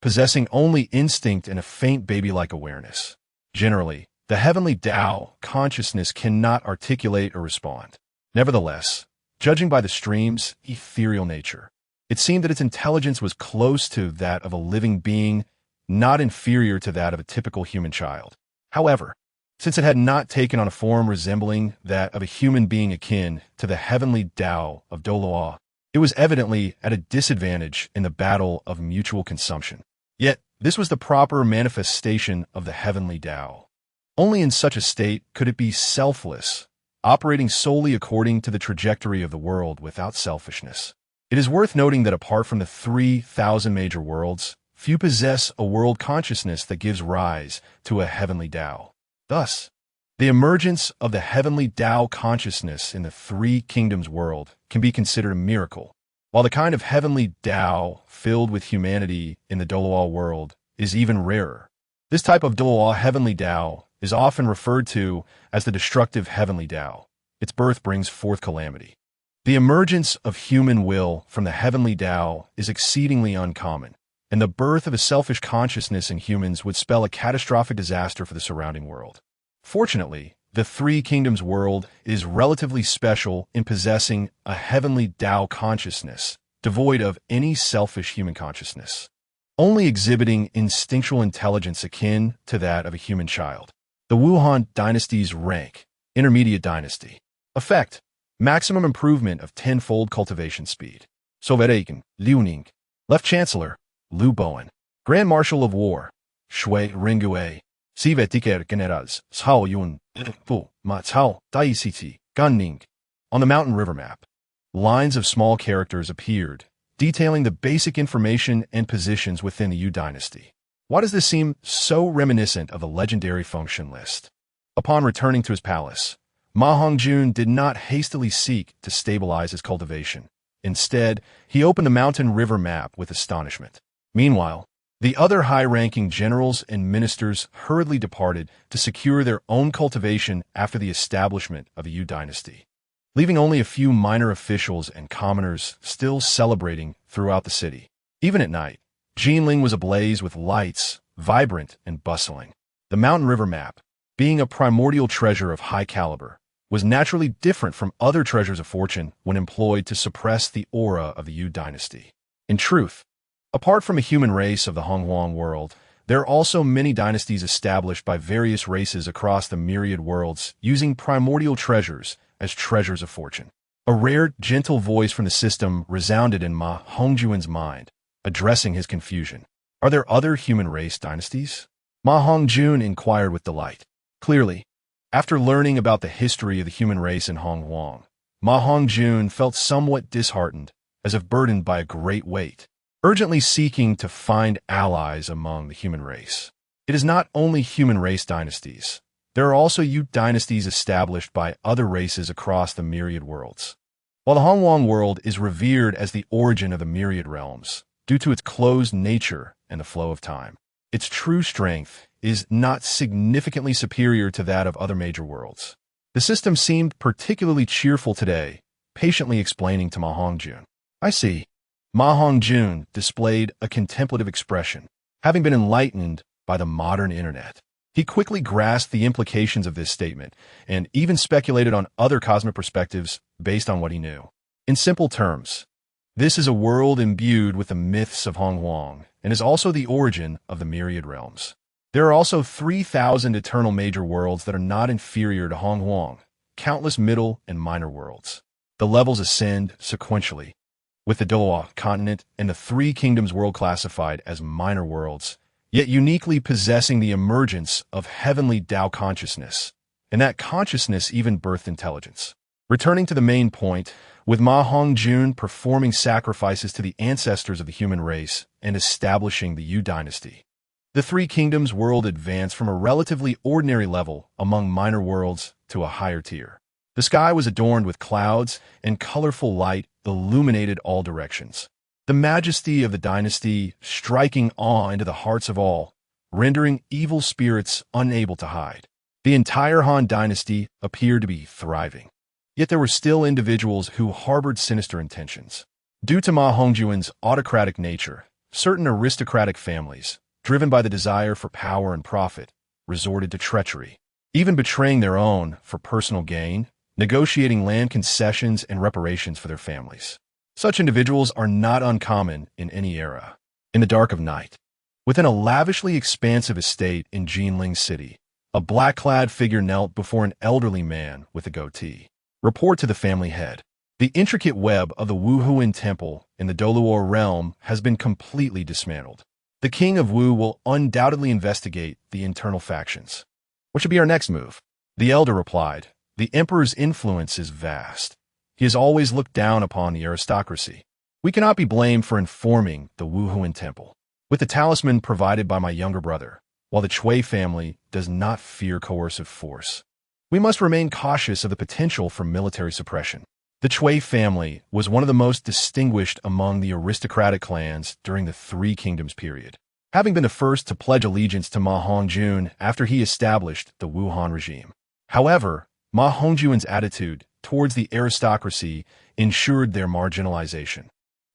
Speaker 1: possessing only instinct and a faint baby-like awareness. Generally, the heavenly Tao consciousness cannot articulate or respond. Nevertheless, judging by the stream's ethereal nature, it seemed that its intelligence was close to that of a living being, not inferior to that of a typical human child. However, since it had not taken on a form resembling that of a human being akin to the heavenly Tao of Douluo, it was evidently at a disadvantage in the battle of mutual consumption. Yet, this was the proper manifestation of the heavenly Tao. Only in such a state could it be selfless, operating solely according to the trajectory of the world without selfishness. It is worth noting that apart from the 3,000 major worlds, few possess a world consciousness that gives rise to a heavenly Tao. Thus, the emergence of the heavenly Tao consciousness in the 3 kingdoms world can be considered a miracle, while the kind of heavenly Tao filled with humanity in the Douluo world is even rarer. This type of Douluo heavenly Tao is often referred to as the destructive heavenly Tao. Its birth brings forth calamity. The emergence of human will from the heavenly Tao is exceedingly uncommon, and the birth of a selfish consciousness in humans would spell a catastrophic disaster for the surrounding world. Fortunately, the 3 kingdoms world is relatively special in possessing a heavenly Tao consciousness, devoid of any selfish human consciousness, only exhibiting instinctual intelligence akin to that of a human child. The Wuhan dynasty's rank, intermediate dynasty. Effect, maximum improvement of 10-fold cultivation speed. Sovereign, Liu Ning. Left Chancellor, Liu Bowen. Grand Marshal of War, Shui Ringue. Sivetiker Generals, Cao Yun, Bu, Ma Cao, Dai Siti, Gan Ning. On the mountain river map, lines of small characters appeared, detailing the basic information and positions within the Yu dynasty. Why does this seem so reminiscent of the legendary function list? Upon returning to his palace, Ma Hongjun did not hastily seek to stabilize his cultivation. Instead, he opened the mountain river map with astonishment. Meanwhile, the other high-ranking generals and ministers hurriedly departed to secure their own cultivation after the establishment of the Yu dynasty, leaving only a few minor officials and commoners still celebrating throughout the city. Even at night, Jinling was ablaze with lights, vibrant and bustling. The mountain river map, being a primordial treasure of high caliber, was naturally different from other treasures of fortune when employed to suppress the aura of the Yu dynasty. In truth, Apart from a human race of the Hongjun world, there are also many dynasties established by various races across the myriad worlds using primordial treasures as treasures of fortune. A rare, gentle voice from the system resounded in Ma Hongjun's mind, addressing his confusion. Are there other human race dynasties? Ma Hongjun inquired with delight. Clearly, after learning about the history of the human race in Hongjun, Ma Hongjun felt somewhat disheartened, as if burdened by a great weight, urgently seeking to find allies among the human race. It is not only human race dynasties. There are also dynasties established by other races across the myriad worlds. While the Hongjun world is revered as the origin of the myriad realms, due to its closed nature and the flow of time, its true strength is not significantly superior to that of other major worlds. The system seemed particularly cheerful today, patiently explaining to Ma Hongjun. I see. Ma Hongjun displayed a contemplative expression, having been enlightened by the modern internet. He quickly grasped the implications of this statement and even speculated on other cosmic perspectives based on what he knew. In simple terms, this is a world imbued with the myths of Hongjun and is also the origin of the myriad realms. There are also 3,000 eternal major worlds that are not inferior to Hongjun, countless middle and minor worlds. The levels ascend sequentially, with the Douluo continent and the Three Kingdoms world classified as minor worlds, yet uniquely possessing the emergence of heavenly Tao consciousness, and that consciousness even birthed intelligence. Returning to the main point, with Ma Hongjun performing sacrifices to the ancestors of the human race and establishing the Yu dynasty, the Three Kingdoms world advanced from a relatively ordinary level among minor worlds to a higher tier. The sky was adorned with clouds, and colorful light illuminated all directions. The majesty of the dynasty striking awe into the hearts of all, rendering evil spirits unable to hide. The entire Han dynasty appeared to be thriving. Yet there were still individuals who harbored sinister intentions. Due to Ma Hongjun's autocratic nature, certain aristocratic families, driven by the desire for power and profit, resorted to treachery, even betraying their own for personal gain, negotiating land concessions and reparations for their families. Such individuals are not uncommon in any era. In the dark of night, within a lavishly expansive estate in Jinling City, a black-clad figure knelt before an elderly man with a goatee. Report to the family head. The intricate web of the Wuhuan Temple in the Douluo realm has been completely dismantled. The king of Wu will undoubtedly investigate the internal factions. What should be our next move? The elder replied, The emperor's influence is vast. He has always looked down upon the aristocracy. We cannot be blamed for informing the Wuhuan Temple. With the talisman provided by my younger brother, while the Chui family does not fear coercive force, we must remain cautious of the potential for military suppression. The Chui family was one of the most distinguished among the aristocratic clans during the Three Kingdoms period, having been the first to pledge allegiance to Ma Hongjun after he established the Wuhan regime. However, Ma Hongjun's attitude towards the aristocracy ensured their marginalization.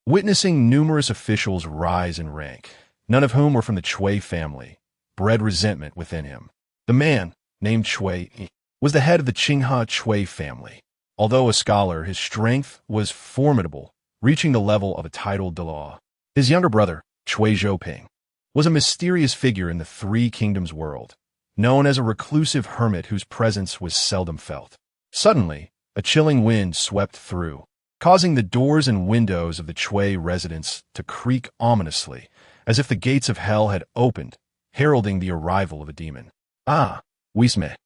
Speaker 1: Witnessing numerous officials rise in rank, none of whom were from the Chui family, bred resentment within him. The man, named Chui, was the head of the Qinghe Chui family. Although a scholar, his strength was formidable, reaching the level of a titled Douluo. His younger brother, Chui Zhouping, was a mysterious figure in the Three Kingdoms world, known as a reclusive hermit whose presence was seldom felt. Suddenly, a chilling wind swept through, causing the doors and windows of the Chui residence to creak ominously, as if the gates of hell had opened, heralding the arrival of a demon. Ah, Wisme.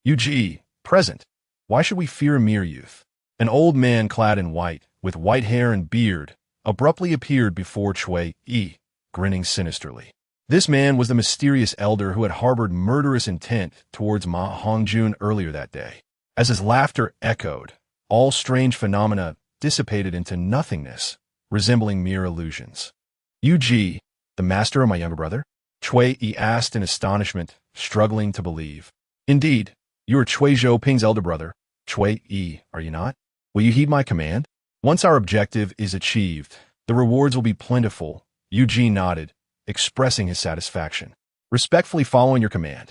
Speaker 1: Yuji, present. Why should we fear a mere youth? An old man clad in white, with white hair and beard, abruptly appeared before Chui, grinning sinisterly. This man was the mysterious elder who had harbored murderous intent towards Ma Hongjun earlier that day. As his laughter echoed, all strange phenomena dissipated into nothingness, resembling mere illusions. Yuji, the master of my younger brother? Chui asked in astonishment, struggling to believe. Indeed, you are Chui Zhouping's elder brother. Chui, are you not? Will you heed my command? Once our objective is achieved, the rewards will be plentiful. Yuji nodded, expressing his satisfaction. Respectfully following your command.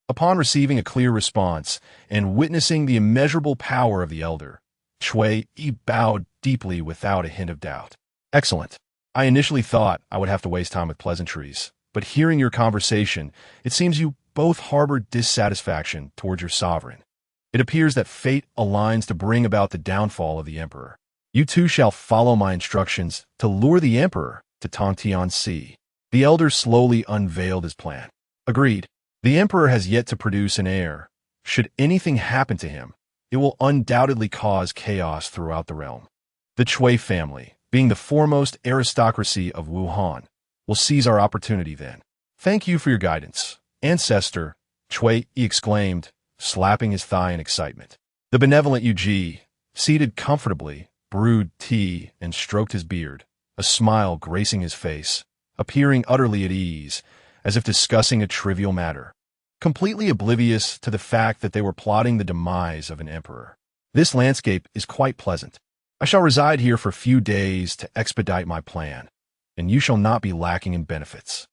Speaker 1: Upon receiving a clear response and witnessing the immeasurable power of the elder, Chui bowed deeply without a hint of doubt. Excellent. I initially thought I would have to waste time with pleasantries, but hearing your conversation, it seems you both harbor dissatisfaction towards your sovereign. It appears that fate aligns to bring about the downfall of the emperor. You two shall follow my instructions to lure the emperor to Tongtian. The elder slowly unveiled his plan. Agreed. The emperor has yet to produce an heir. Should anything happen to him, it will undoubtedly cause chaos throughout the realm. The Chui family, being the foremost aristocracy of Wuhan, will seize our opportunity then. Thank you for your guidance, ancestor, Chui exclaimed, slapping his thigh in excitement. The benevolent Yu, seated comfortably, brewed tea and stroked his beard, a smile gracing his face, appearing utterly at ease, as if discussing a trivial matter, completely oblivious to the fact that they were plotting the demise of an emperor. This landscape is quite pleasant. I shall reside here for a few days to expedite my plan, and you shall not be lacking in benefits.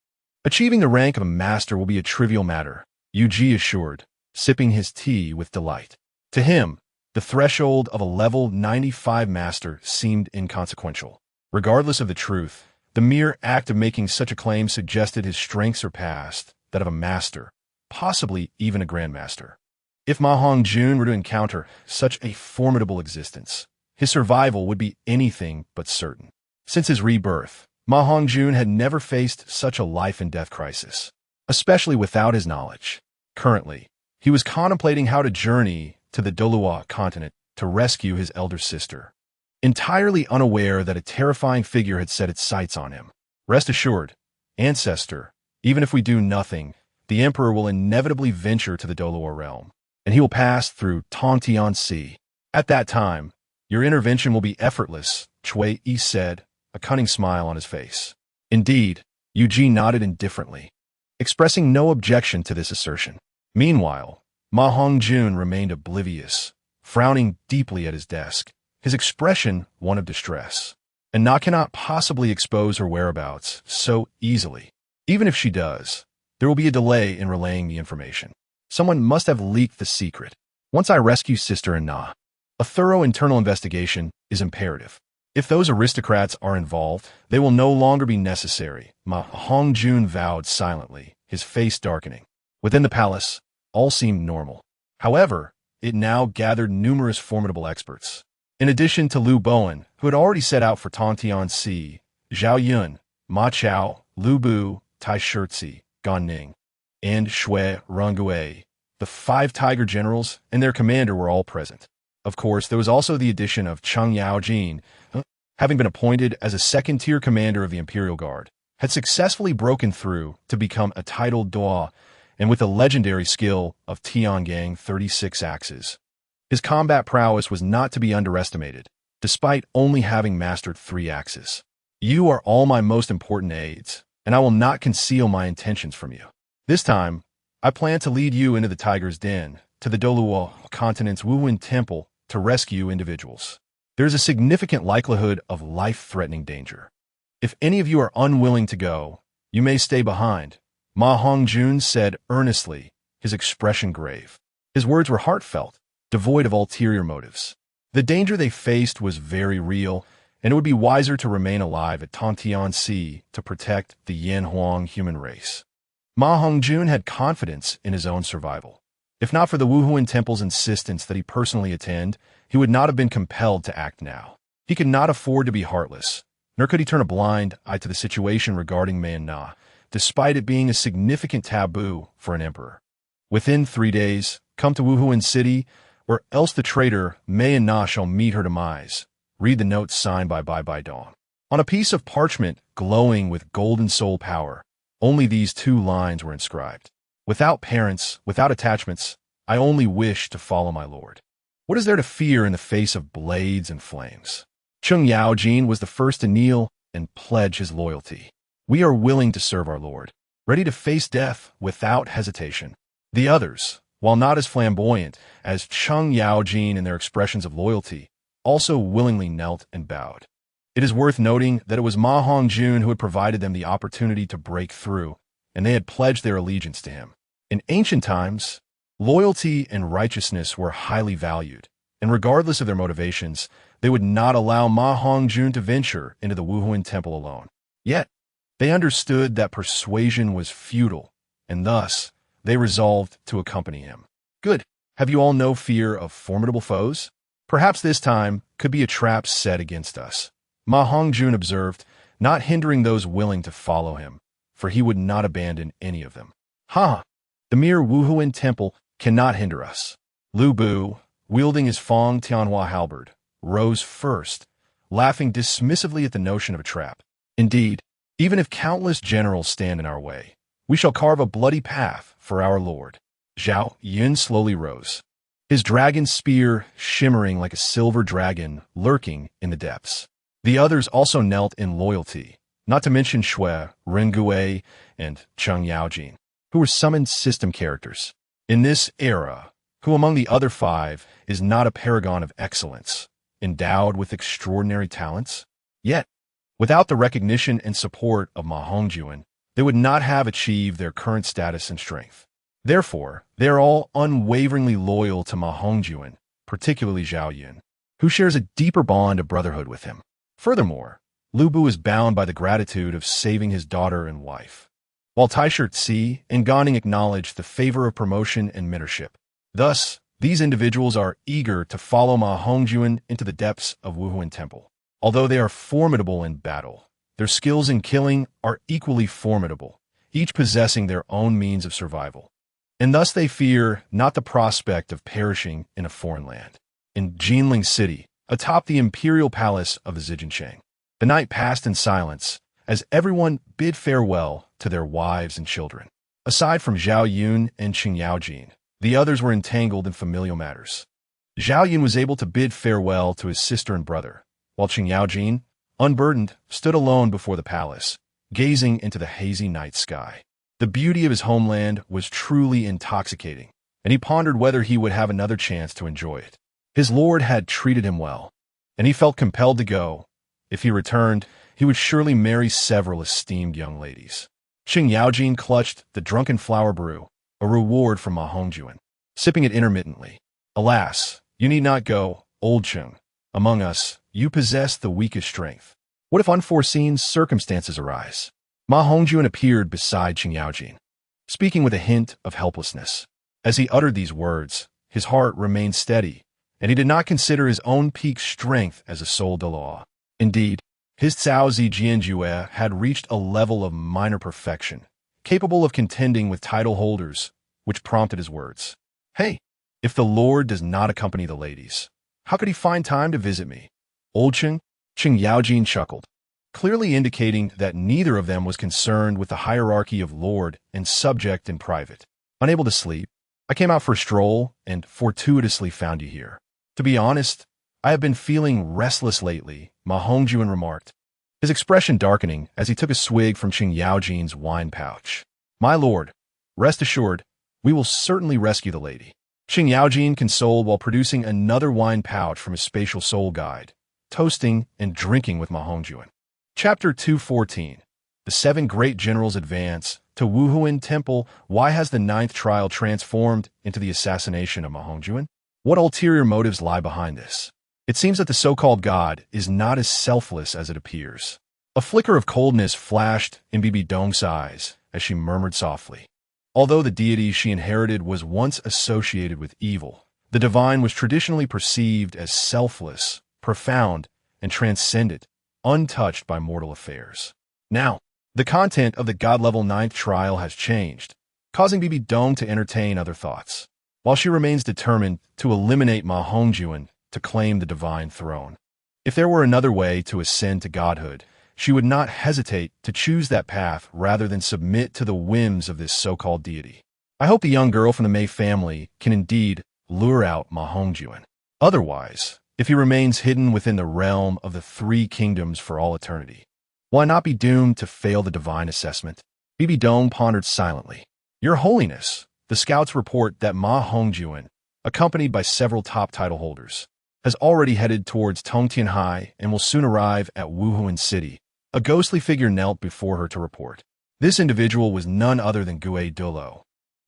Speaker 1: Achieving the rank of a master will be a trivial matter, Yu assured, sipping his tea with delight. To him, the threshold of a level 95 master seemed inconsequential. Regardless of the truth, the mere act of making such a claim suggested his strength surpassed that of a master, possibly even a grandmaster. If Ma Hongjun were to encounter such a formidable existence, his survival would be anything but certain. Since his rebirth, Ma Hongjun had never faced such a life-and-death crisis, especially without his knowledge. Currently, he was contemplating how to journey to the Douluo continent to rescue his elder sister, entirely unaware that a terrifying figure had set its sights on him. Rest assured, ancestor, even if we do nothing, the emperor will inevitably venture to the Douluo realm, and he will pass through Tongtian. At that time, your intervention will be effortless, Chui said, a cunning smile on his face. Indeed, Yu nodded indifferently, expressing no objection to this assertion. Meanwhile, Ma Hongjun remained oblivious, frowning deeply at his desk, his expression one of distress. And Na cannot possibly expose her whereabouts so easily. Even if she does, there will be a delay in relaying the information. Someone must have leaked the secret. Once I rescue Sister and Na, a thorough internal investigation is imperative. If those aristocrats are involved, they will no longer be necessary, Ma Hongjun vowed silently, his face darkening. Within the palace, all seemed normal. However, it now gathered numerous formidable experts. In addition to Liu Bowen, who had already set out for Tongtian, Zhao Yun, Ma Chao, Lu Bu, Tai Shirzi, Gan Ning, and Shui Rongui, the 5 tiger generals and their commander were all present. Of course, there was also the addition of Cheng Yaojin, having been appointed as a second-tier commander of the Imperial Guard, had successfully broken through to become a titled Duo, and with the legendary skill of Tiangang 36 axes. His combat prowess was not to be underestimated, despite only having mastered 3 axes. You are all my most important aides, and I will not conceal my intentions from you. This time, I plan to lead you into the Tiger's Den, to the Douluo continent's Wuhuan Temple, to rescue individuals. There is a significant likelihood of life-threatening danger. If any of you are unwilling to go, you may stay behind, Ma Hongjun said earnestly, his expression grave. His words were heartfelt, devoid of ulterior motives. The danger they faced was very real, and it would be wiser to remain alive at Tongtian to protect the Yanhuang human race. Ma Hongjun had confidence in his own survival. If not for the Wuhuan Temple's insistence that he personally attend, he would not have been compelled to act now. He could not afford to be heartless, nor could he turn a blind eye to the situation regarding Mei and Na, despite it being a significant taboo for an emperor. Within 3 days, come to Wuhuan City, or else the traitor Mei and Na shall meet her demise. Read the notes signed by Bai Dong. On a piece of parchment glowing with golden soul power, only these 2 lines were inscribed. Without parents, without attachments, I only wish to follow my lord. What is there to fear in the face of blades and flames? Cheng Yaojin was the first to kneel and pledge his loyalty. We are willing to serve our lord, ready to face death without hesitation. The others, while not as flamboyant as Cheng Yaojin in their expressions of loyalty, also willingly knelt and bowed. It is worth noting that it was Ma Hongjun who had provided them the opportunity to break through, and they had pledged their allegiance to him. In ancient times, loyalty and righteousness were highly valued, and regardless of their motivations, they would not allow Ma Hongjun to venture into the Wuhuan Temple alone. Yet, they understood that persuasion was futile, and thus, they resolved to accompany him. Good. Have you all no fear of formidable foes? Perhaps this time could be a trap set against us. Ma Hongjun observed, not hindering those willing to follow him, for he would not abandon any of them. Ha! The mere Wuhuan temple cannot hinder us. Lu Bu, wielding his Fong Tianhua halberd, rose first, laughing dismissively at the notion of a trap. Indeed, even if countless generals stand in our way, we shall carve a bloody path for our lord. Zhao Yun slowly rose, his dragon spear shimmering like a silver dragon lurking in the depths. The others also knelt in loyalty, not to mention Shui, Ren Gui, and Cheng Yaojin, who were summoned system characters. In this era, who among the other five is not a paragon of excellence, endowed with extraordinary talents? Yet, without the recognition and support of Ma Hongjun, they would not have achieved their current status and strength. Therefore, they are all unwaveringly loyal to Ma Hongjun, particularly Zhao Yun, who shares a deeper bond of brotherhood with him. Furthermore, Lu Bu is bound by the gratitude of saving his daughter and wife, while Taisher Tsi and Ganning acknowledge the favor of promotion and mentorship. Thus, these individuals are eager to follow Ma Hongjun into the depths of Wuhuan Temple. Although they are formidable in battle, their skills in killing are equally formidable, each possessing their own means of survival. And thus they fear not the prospect of perishing in a foreign land. In Jinling City, atop the imperial palace of the Zijincheng, the night passed in silence as everyone bid farewell to their wives and children. Aside from Zhao Yun and Cheng Yaojin, the others were entangled in familial matters. Zhao Yun was able to bid farewell to his sister and brother, while Cheng Yaojin, unburdened, stood alone before the palace, gazing into the hazy night sky. The beauty of his homeland was truly intoxicating, and he pondered whether he would have another chance to enjoy it. His lord had treated him well, and he felt compelled to go. If he returned, he would surely marry several esteemed young ladies. Cheng Yaojin clutched the drunken flower brew, a reward from Ma Hongjun, sipping it intermittently. Alas, you need not go, old Cheng. Among us, you possess the weakest strength. What if unforeseen circumstances arise? Ma Hongjun appeared beside Cheng Yaojin, speaking with a hint of helplessness. As he uttered these words, his heart remained steady, and he did not consider his own peak strength as a soul de law. Indeed, his Cao Zi Jianjue had reached a level of minor perfection, capable of contending with title holders, which prompted his words. Hey, if the Lord does not accompany the ladies, how could he find time to visit me? Old Cheng Yaojin chuckled, clearly indicating that neither of them was concerned with the hierarchy of lord and subject in private. Unable to sleep, I came out for a stroll and fortuitously found you here. To be honest, I have been feeling restless lately, Ma Hongjun remarked, his expression darkening as he took a swig from Cheng Yaojin's wine pouch. My lord, rest assured, we will certainly rescue the lady. Cheng Yaojin consoled while producing another wine pouch from his spatial soul guide, toasting and drinking with Ma Hongjun. Chapter 214. The Seven Great Generals Advance to Wuhuan Temple. Why has the ninth trial transformed into the assassination of Ma Hongjun? What ulterior motives lie behind this? It seems that the so-called god is not as selfless as it appears. A flicker of coldness flashed in Bibi Dong's eyes as she murmured softly. Although the deity she inherited was once associated with evil, the divine was traditionally perceived as selfless, profound, and transcendent, untouched by mortal affairs. Now, the content of the god-level ninth trial has changed, causing Bibi Dong to entertain other thoughts, while she remains determined to eliminate Ma Hongjun to claim the divine throne. If there were another way to ascend to godhood, she would not hesitate to choose that path rather than submit to the whims of this so-called deity. I hope the young girl from the Mei family can indeed lure out Ma Hongjun. Otherwise, if he remains hidden within the realm of the three kingdoms for all eternity, will I not be doomed to fail the divine assessment? Bibi Dong pondered silently. Your Holiness, the scouts report that Ma Hongjun, accompanied by several top title holders, has already headed towards Tongtianhai and will soon arrive at Wuhuan City. A ghostly figure knelt before her to report. This individual was none other than Douluo,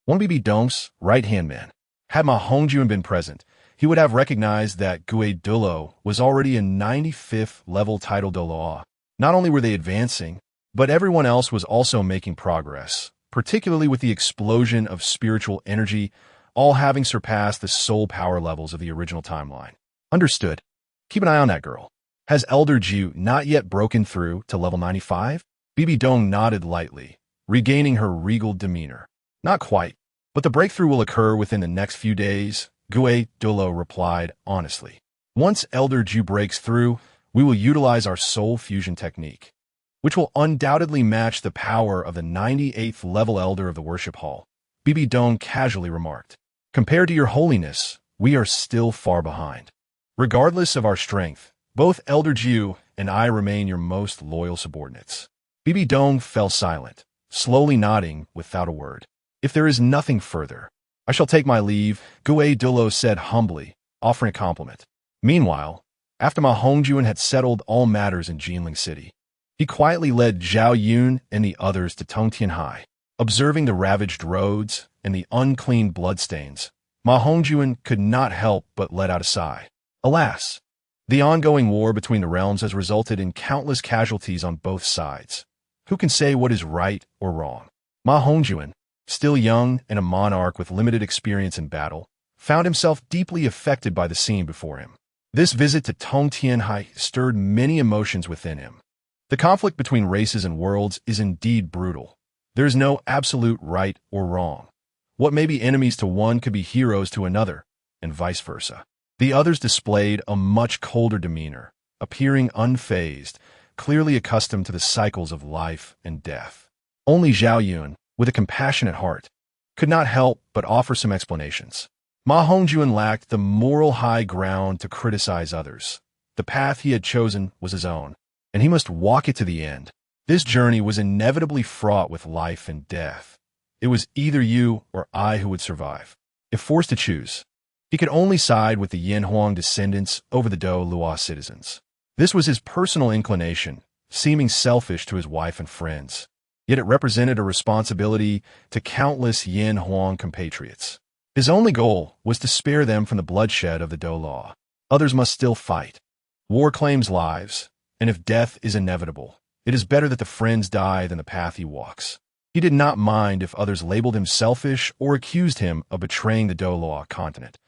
Speaker 1: one Bibi Dong's right-hand man. Had Ma Hongjun been present, he would have recognized that Douluo was already a 95th level title de law. Not only were they advancing, But everyone else was also making progress, particularly with the explosion of spiritual energy, all having surpassed the soul power levels of the original timeline. Understood. Keep an eye on that girl. Has Elder Ju not yet broken through to level 95? Bibi Dong nodded lightly, regaining her regal demeanor. Not quite, but the breakthrough will occur within the next few days, Douluo replied honestly. Once Elder Ju breaks through, we will utilize our soul fusion technique, which will undoubtedly match the power of the 98th level Elder of the Worship Hall, Bibi Dong casually remarked. Compared to your holiness, we are still far behind. Regardless of our strength, both Elder Ju and I remain your most loyal subordinates. Bibi Dong fell silent, slowly nodding without a word. If there is nothing further, I shall take my leave, Douluo said humbly, offering a compliment. Meanwhile, after Ma Hongjun had settled all matters in Jinling City, he quietly led Zhao Yun and the others to Tongtianhai. Observing the ravaged roads and the unclean bloodstains, Ma Hongjun could not help but let out a sigh. Alas, the ongoing war between the realms has resulted in countless casualties on both sides. Who can say what is right or wrong? Ma Hongjun, still young and a monarch with limited experience in battle, found himself deeply affected by the scene before him. This visit to Tongtianhai stirred many emotions within him. The conflict between races and worlds is indeed brutal. There is no absolute right or wrong. What may be enemies to one could be heroes to another, and vice versa. The others displayed a much colder demeanor, appearing unfazed, clearly accustomed to the cycles of life and death. Only Zhao Yun, with a compassionate heart, could not help but offer some explanations. Ma Hongjun lacked the moral high ground to criticize others. The path he had chosen was his own, and he must walk it to the end. This journey was inevitably fraught with life and death. It was either you or I who would survive. If forced to choose, he could only side with the Yin Huang descendants over the Douluo citizens. This was his personal inclination, seeming selfish to his wife and friends. Yet it represented a responsibility to countless Yin Huang compatriots. His only goal was to spare them from the bloodshed of the Douluo. Others must still fight. War claims lives, and if death is inevitable, it is better that the friends die than the path he walks. He did not mind if others labeled him selfish or accused him of betraying the Douluo continent,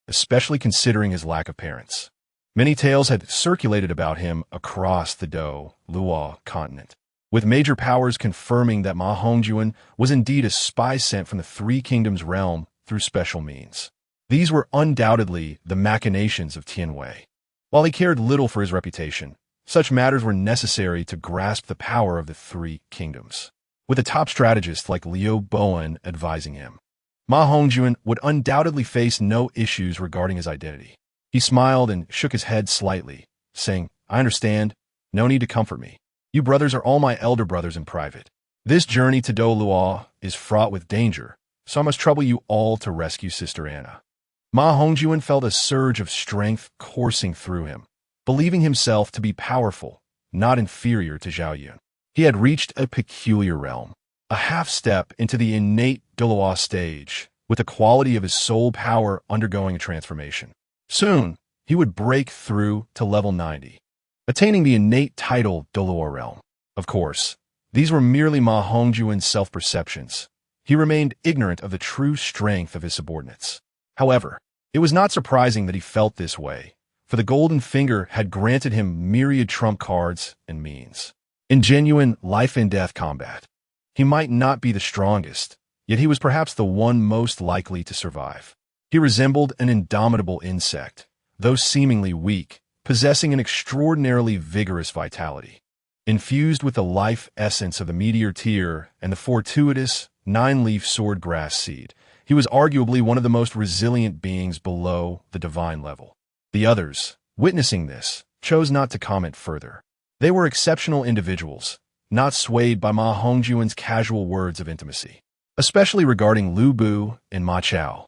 Speaker 1: especially considering his lack of parents. Many tales had circulated about him across the Douluo continent, with major powers confirming that Ma Hongjun was indeed a spy sent from the Three Kingdoms realm through special means. These were undoubtedly the machinations of Tianwei. While he cared little for his reputation, such matters were necessary to grasp the power of the Three Kingdoms. With a top strategist like Liu Bowen advising him, Ma Hongjun would undoubtedly face no issues regarding his identity. He smiled and shook his head slightly, saying, I understand. No need to comfort me. You brothers are all my elder brothers in private. This journey to Douluo is fraught with danger, so I must trouble you all to rescue Sister Anna. Ma Hongjun felt a surge of strength coursing through him, believing himself to be powerful, not inferior to Zhao Yun. He had reached a peculiar realm, a half-step into the innate Douluo stage, with the quality of his soul power undergoing a transformation. Soon, he would break through to level 90, attaining the innate title Douluo realm. Of course, these were merely Ma Hongjun's self-perceptions. He remained ignorant of the true strength of his subordinates. However, it was not surprising that he felt this way, for the Golden Finger had granted him myriad trump cards and means. In genuine life-and-death combat, he might not be the strongest, yet he was perhaps the one most likely to survive. He resembled an indomitable insect, though seemingly weak, possessing an extraordinarily vigorous vitality. Infused with the life essence of the meteor tear and the fortuitous, 9-leaf swordgrass seed, he was arguably one of the most resilient beings below the divine level. The others, witnessing this, chose not to comment further. They were exceptional individuals, not swayed by Ma Hongjun's casual words of intimacy, especially regarding Lu Bu and Ma Chao.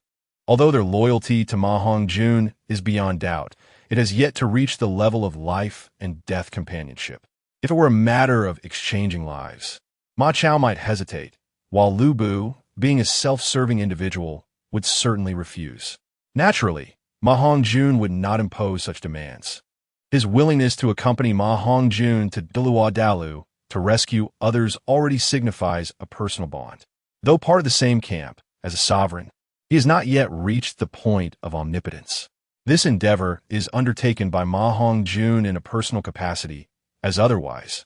Speaker 1: Although their loyalty to Ma Hongjun is beyond doubt, it has yet to reach the level of life and death companionship. If it were a matter of exchanging lives, Ma Chao might hesitate, while Lu Bu, being a self-serving individual, would certainly refuse. Naturally, Ma Hongjun would not impose such demands. His willingness to accompany Ma Hongjun to Douluo to rescue others already signifies a personal bond. Though part of the same camp, as a sovereign, he has not yet reached the point of omnipotence. This endeavor is undertaken by Ma Hongjun in a personal capacity, as otherwise.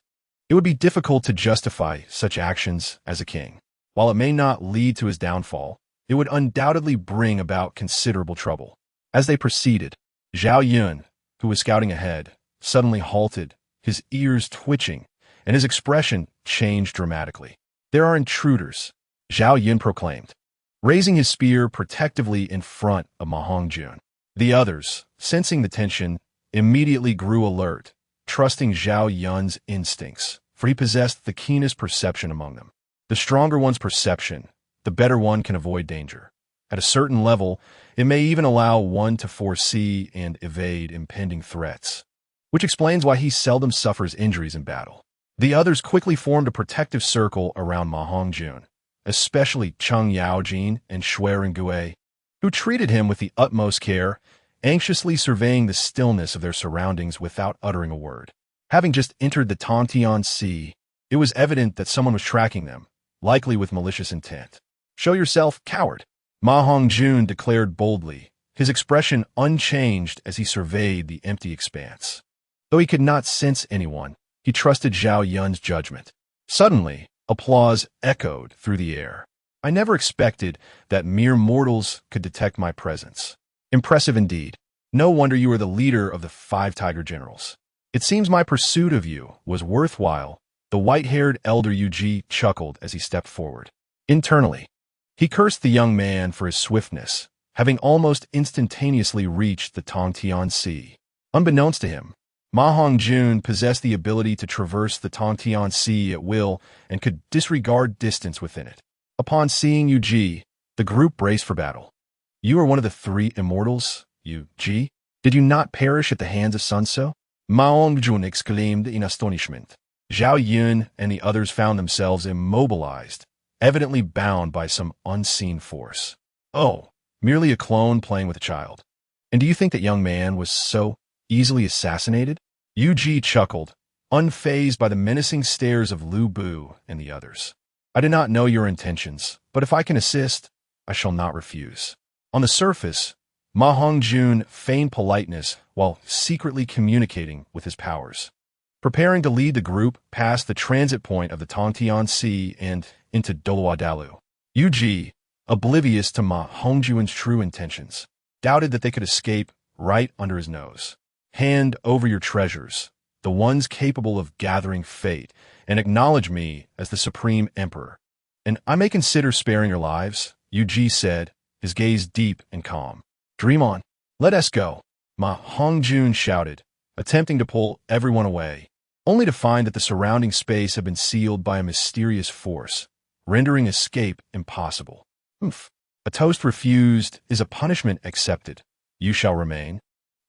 Speaker 1: It would be difficult to justify such actions as a king. While it may not lead to his downfall, it would undoubtedly bring about considerable trouble. As they proceeded, Zhao Yun, who was scouting ahead, suddenly halted, his ears twitching, and his expression changed dramatically. "There are intruders," Zhao Yun proclaimed, raising his spear protectively in front of Ma Hongjun. The others, sensing the tension, immediately grew alert, trusting Zhao Yun's instincts, for he possessed the keenest perception among them. The stronger one's perception, the better one can avoid danger. At a certain level, it may even allow one to foresee and evade impending threats, which explains why he seldom suffers injuries in battle. The others quickly formed a protective circle around Ma Hongjun, especially Cheng Yaojin and Shui Rengue, who treated him with the utmost care, anxiously surveying the stillness of their surroundings without uttering a word. Having just entered the Tongtian Sea, it was evident that someone was tracking them, likely with malicious intent. "Show yourself, coward," Ma Hongjun declared boldly, his expression unchanged as he surveyed the empty expanse. Though he could not sense anyone, he trusted Zhao Yun's judgment. Suddenly, applause echoed through the air. "I never expected that mere mortals could detect my presence. Impressive indeed. No wonder you are the leader of the 5 Tiger Generals. It seems my pursuit of you was worthwhile." The white-haired elder Yuji chuckled as he stepped forward. Internally, he cursed the young man for his swiftness, having almost instantaneously reached the Tongtian Sea. Unbeknownst to him, Ma Hongjun possessed the ability to traverse the Tongtian Sea at will and could disregard distance within it. Upon seeing Yuji, the group braced for battle. "You are one of the 3 immortals, Yuji? Did you not perish at the hands of Sunso?" Ma Hongjun exclaimed in astonishment. Zhao Yun and the others found themselves immobilized, evidently bound by some unseen force. "Oh, merely a clone playing with a child. And do you think that young man was so easily assassinated?" Yuji chuckled, unfazed by the menacing stares of Lu Bu and the others. "I did not know your intentions, but if I can assist, I shall not refuse." On the surface, Ma Hongjun feigned politeness while secretly communicating with his powers, preparing to lead the group past the transit point of the Tongtian Sea and into Douluo. Yuji, oblivious to Ma Hongjun's true intentions, doubted that they could escape right under his nose. "Hand over your treasures, the ones capable of gathering fate, and acknowledge me as the Supreme Emperor, and I may consider sparing your lives," Yuji said, his gaze deep and calm. "Dream on. Let us go," Ma Hongjun shouted, attempting to pull everyone away, only to find that the surrounding space had been sealed by a mysterious force, rendering escape impossible. "Oof. A toast refused is a punishment accepted. You shall remain."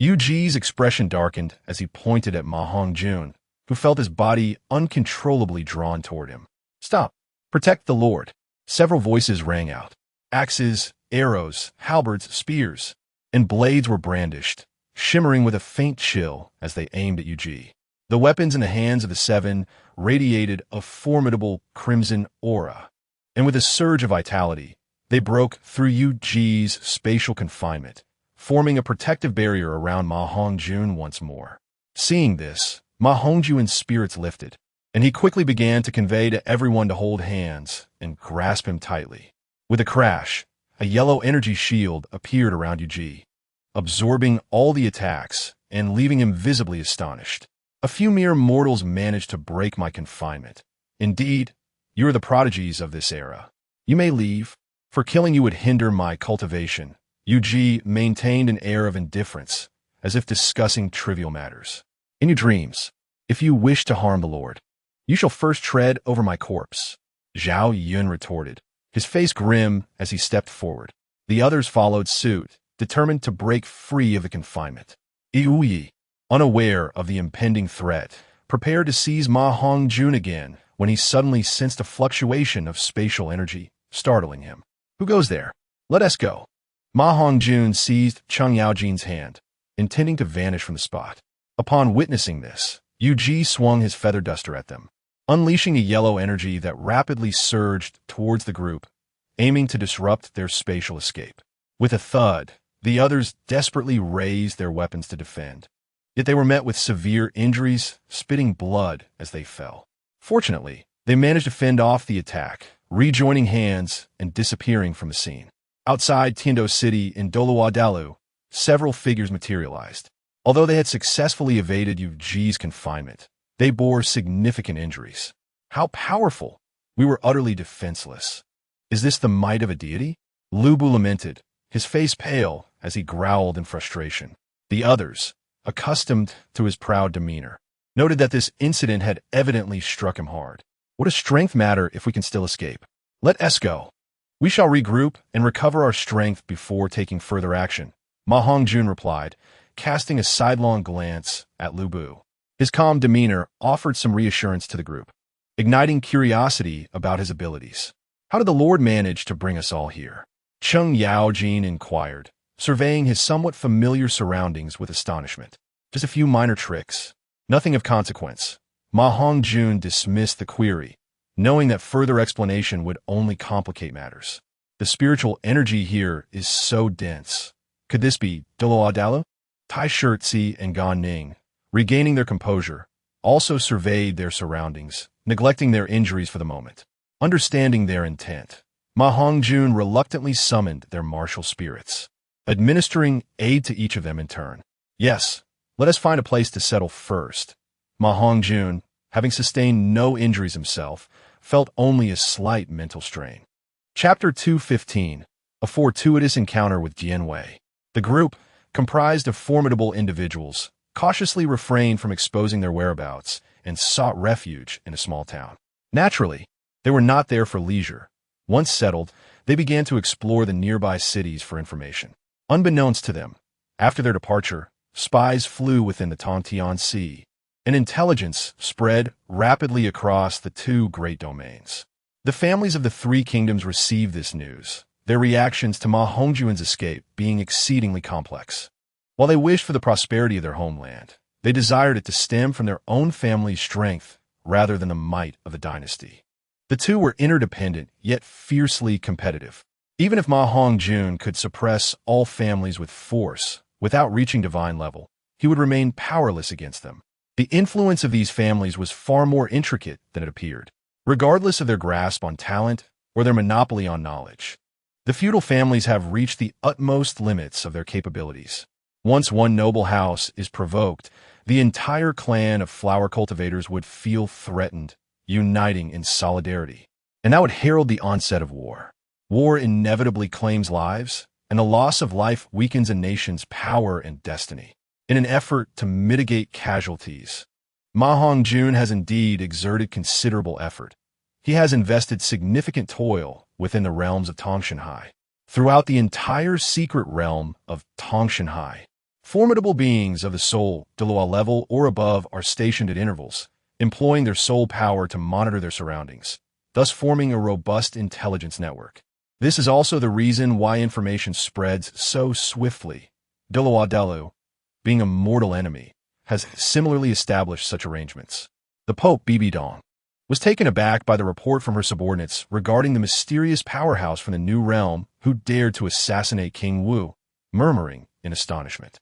Speaker 1: Yuji's expression darkened as he pointed at Ma Hongjun, who felt his body uncontrollably drawn toward him. "Stop. Protect the Lord." Several voices rang out. Axes, arrows, halberds, spears, and blades were brandished, shimmering with a faint chill as they aimed at Yuji. The weapons in the hands of the 7 radiated a formidable crimson aura, and with a surge of vitality, they broke through Yuji's spatial confinement, forming a protective barrier around Ma Hongjun once more. Seeing this, Ma Hongjun's spirits lifted, and he quickly began to convey to everyone to hold hands and grasp him tightly. With a crash, a yellow energy shield appeared around Yuji, absorbing all the attacks and leaving him visibly astonished. "A few mere mortals managed to break my confinement. Indeed, you are the prodigies of this era. You may leave, for killing you would hinder my cultivation." Yuji maintained an air of indifference, as if discussing trivial matters. "In your dreams, if you wish to harm the Lord, you shall first tread over my corpse," Zhao Yun retorted, his face grim as he stepped forward. The others followed suit, determined to break free of the confinement. Yuyi, unaware of the impending threat, prepared to seize Ma Hongjun again when he suddenly sensed a fluctuation of spatial energy, startling him. "Who goes there? Let us go." Ma Hongjun seized Cheng Yaojin's hand, intending to vanish from the spot. Upon witnessing this, Yuji swung his feather duster at them. unleashing a yellow energy that rapidly surged towards the group, aiming to disrupt their spatial escape. With a thud, the others desperately raised their weapons to defend. Yet they were met with severe injuries, spitting blood as they fell. Fortunately, they managed to fend off the attack, rejoining hands and disappearing from the scene. Outside Tiando City in Douluo, several figures materialized. Although they had successfully evaded Yu Ji's confinement, they bore significant injuries. How powerful! We were utterly defenseless. Is this the might of a deity? Lu Bu lamented, his face pale as he growled in frustration. The others, accustomed to his proud demeanor, noted that this incident had evidently struck him hard. What does strength matter if we can still escape? Let us go. We shall regroup and recover our strength before taking further action, Ma Hongjun replied, casting a sidelong glance at Lu Bu. His calm demeanor offered some reassurance to the group, igniting curiosity about his abilities. How did the Lord manage to bring us all here? Cheng Yaojin inquired, surveying his somewhat familiar surroundings with astonishment. Just a few minor tricks. Nothing of consequence. Ma Hongjun dismissed the query, knowing that further explanation would only complicate matters. The spiritual energy here is so dense. Could this be Douluo? Tai Shirtzi and Gan Ning, regaining their composure, also surveyed their surroundings, neglecting their injuries for the moment. Understanding their intent, Ma Hongjun reluctantly summoned their martial spirits, administering aid to each of them in turn. Yes, let us find a place to settle first. Ma Hongjun, having sustained no injuries himself, felt only a slight mental strain. Chapter 215, A Fortuitous Encounter with Jianwei. The group, comprised of formidable individuals, cautiously refrained from exposing their whereabouts and sought refuge in a small town. Naturally, they were not there for leisure. Once settled, they began to explore the nearby cities for information. Unbeknownst to them, after their departure, spies flew within the Tongtian Sea, and intelligence spread rapidly across the two great domains. The families of the three kingdoms received this news, their reactions to Ma Hongjun's escape being exceedingly complex. While they wished for the prosperity of their homeland, they desired it to stem from their own family's strength rather than the might of the dynasty. The two were interdependent, yet fiercely competitive. Even if Ma Hongjun could suppress all families with force without reaching divine level, he would remain powerless against them. The influence of these families was far more intricate than it appeared, regardless of their grasp on talent or their monopoly on knowledge. The feudal families have reached the utmost limits of their capabilities. Once one noble house is provoked, the entire clan of flower cultivators would feel threatened, uniting in solidarity. And that would herald the onset of war. War inevitably claims lives, and the loss of life weakens a nation's power and destiny. In an effort to mitigate casualties, Ma Hongjun has indeed exerted considerable effort. He has invested significant toil within the realms of Tongshanhai. Throughout the entire secret realm of Tongshanhai, formidable beings of the soul, Douluo level or above, are stationed at intervals, employing their soul power to monitor their surroundings, thus forming a robust intelligence network. This is also the reason why information spreads so swiftly. Douluo, being a mortal enemy, has similarly established such arrangements. The Pope Bibidong was taken aback by the report from her subordinates regarding the mysterious powerhouse from the New Realm who dared to assassinate King Wu, murmuring in astonishment.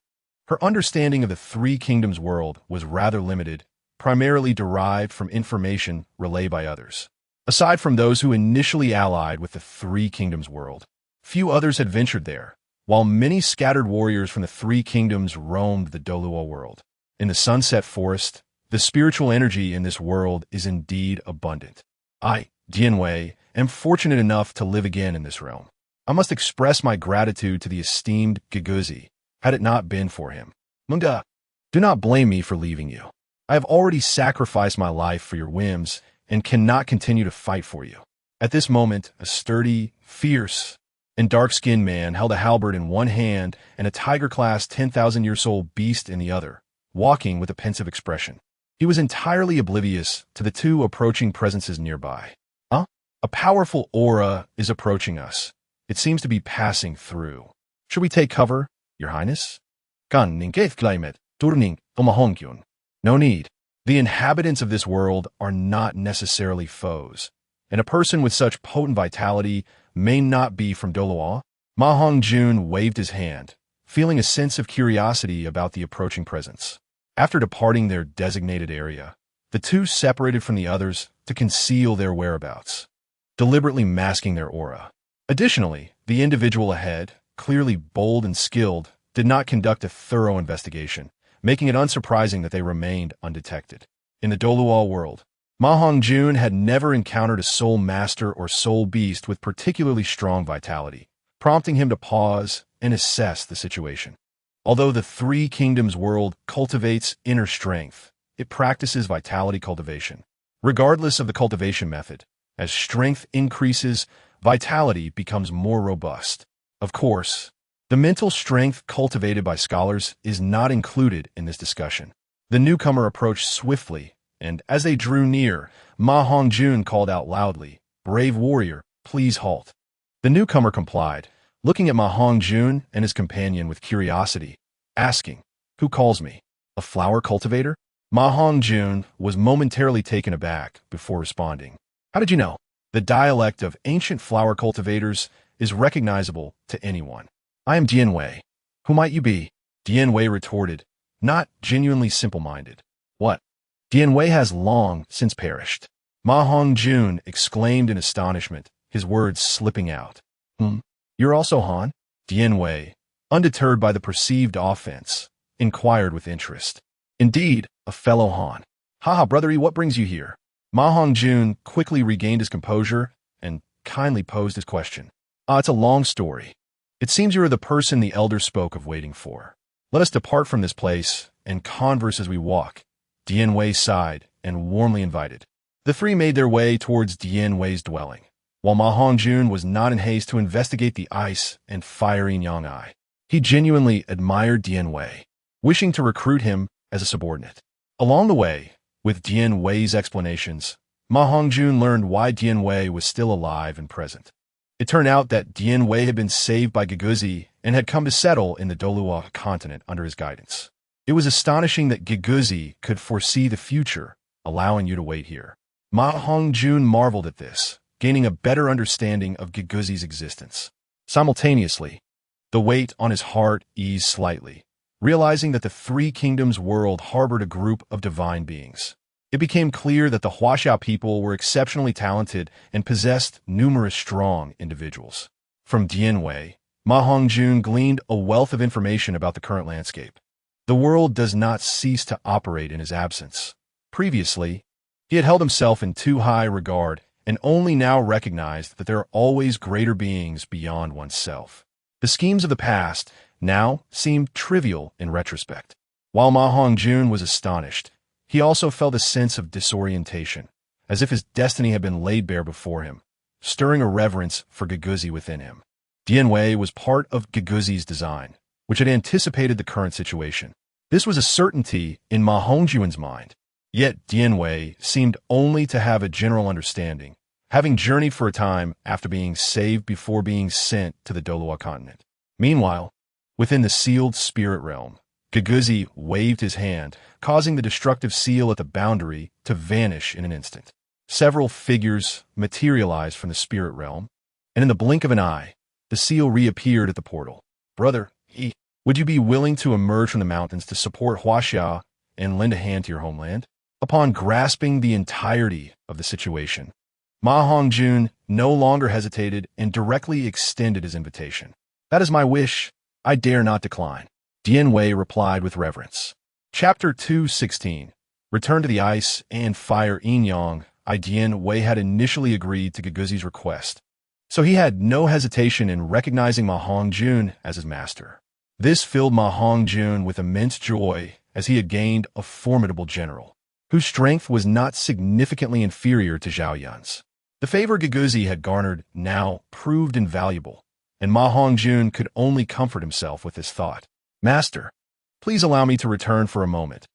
Speaker 1: Her understanding of the Three Kingdoms world was rather limited, primarily derived from information relayed by others. Aside from those who initially allied with the Three Kingdoms world, few others had ventured there, while many scattered warriors from the Three Kingdoms roamed the Douluo world. In the Sunset Forest, the spiritual energy in this world is indeed abundant. I, Jianwei, am fortunate enough to live again in this realm. I must express my gratitude to the esteemed Giguzi, had it not been for him. Mungda, do not blame me for leaving you. I have already sacrificed my life for your whims and cannot continue to fight for you. At this moment, a sturdy, fierce, and dark-skinned man held a halberd in one hand and a tiger-class 10,000-year-old beast in the other, walking with a pensive expression. He was entirely oblivious to the two approaching presences nearby. A powerful aura is approaching us. It seems to be passing through. Should we take cover, Your Highness? No need. The inhabitants of this world are not necessarily foes, and a person with such potent vitality may not be from Douluo. Ma Hongjun waved his hand, feeling a sense of curiosity about the approaching presence. After departing their designated area, the two separated from the others to conceal their whereabouts, deliberately masking their aura. Additionally, the individual ahead, clearly bold and skilled, did not conduct a thorough investigation, making it unsurprising that they remained undetected. In the Douluo world, Ma Hongjun had never encountered a soul master or soul beast with particularly strong vitality, prompting him to pause and assess the situation. Although the Three Kingdoms world cultivates inner strength, it practices vitality cultivation. Regardless of the cultivation method, as strength increases, vitality becomes more robust. Of course, the mental strength cultivated by scholars is not included in this discussion. The newcomer approached swiftly, and as they drew near, Ma Hongjun called out loudly, "Brave warrior, please halt." The newcomer complied, looking at Ma Hongjun and his companion with curiosity, asking, "Who calls me? A flower cultivator?" Ma Hongjun was momentarily taken aback before responding. "How did you know?" The dialect of ancient flower cultivators is recognizable to anyone. "I am Dian Wei." "Who might you be?" Dian Wei retorted, not genuinely simple-minded. "What?" "Dian Wei has long since perished." Ma Hongjun exclaimed in astonishment, his words slipping out. You're also Han?" Dian Wei, undeterred by the perceived offense, inquired with interest. "Indeed, a fellow Han." "Haha, brothery, what brings you here?" Ma Hongjun quickly regained his composure and kindly posed his question. It's a long story. It seems you are the person the elder spoke of waiting for. Let us depart from this place and converse as we walk." Dian Wei sighed and warmly invited. The three made their way towards Dian Wei's dwelling, while Ma Hongjun was not in haste to investigate the ice and fiery Yang Ai. He genuinely admired Dian Wei, wishing to recruit him as a subordinate. Along the way, with Dian Wei's explanations, Ma Hongjun learned why Dian Wei was still alive and present. It turned out that Dian Wei had been saved by Giguzi and had come to settle in the Douluo continent under his guidance. It was astonishing that Giguzi could foresee the future, allowing you to wait here. Ma Hongjun marveled at this, gaining a better understanding of Giguzi's existence. Simultaneously, the weight on his heart eased slightly, realizing that the Three Kingdoms world harbored a group of divine beings. It became clear that the Huaxia people were exceptionally talented and possessed numerous strong individuals. From Dian Wei, Ma Hongjun gleaned a wealth of information about the current landscape. The world does not cease to operate in his absence. Previously, he had held himself in too high regard and only now recognized that there are always greater beings beyond oneself. The schemes of the past now seemed trivial in retrospect. While Ma Hongjun was astonished, he also felt a sense of disorientation, as if his destiny had been laid bare before him, stirring a reverence for Giguzi within him. Dian Wei was part of Giguzi's design, which had anticipated the current situation. This was a certainty in Ma Hongjun's mind. Yet Dian Wei seemed only to have a general understanding, having journeyed for a time after being saved before being sent to the Douluo continent. Meanwhile, within the sealed spirit realm, Giguzi waved his hand, causing the destructive seal at the boundary to vanish in an instant. Several figures materialized from the spirit realm, and in the blink of an eye, the seal reappeared at the portal. "Brother, would you be willing to emerge from the mountains to support Huaxia and lend a hand to your homeland?" Upon grasping the entirety of the situation, Ma Hongjun no longer hesitated and directly extended his invitation. "That is my wish. I dare not decline." Dian Wei replied with reverence. Chapter 2:16. Return to the ice and fire Yin-Yang. Dian Wei had initially agreed to Giguzi's request, so he had no hesitation in recognizing Ma Hongjun as his master. This filled Ma Hongjun with immense joy, as he had gained a formidable general, whose strength was not significantly inferior to Zhao Yun's. The favor Giguzi had garnered now proved invaluable, and Ma Hongjun could only comfort himself with this thought. "Master, please allow me to return for a moment.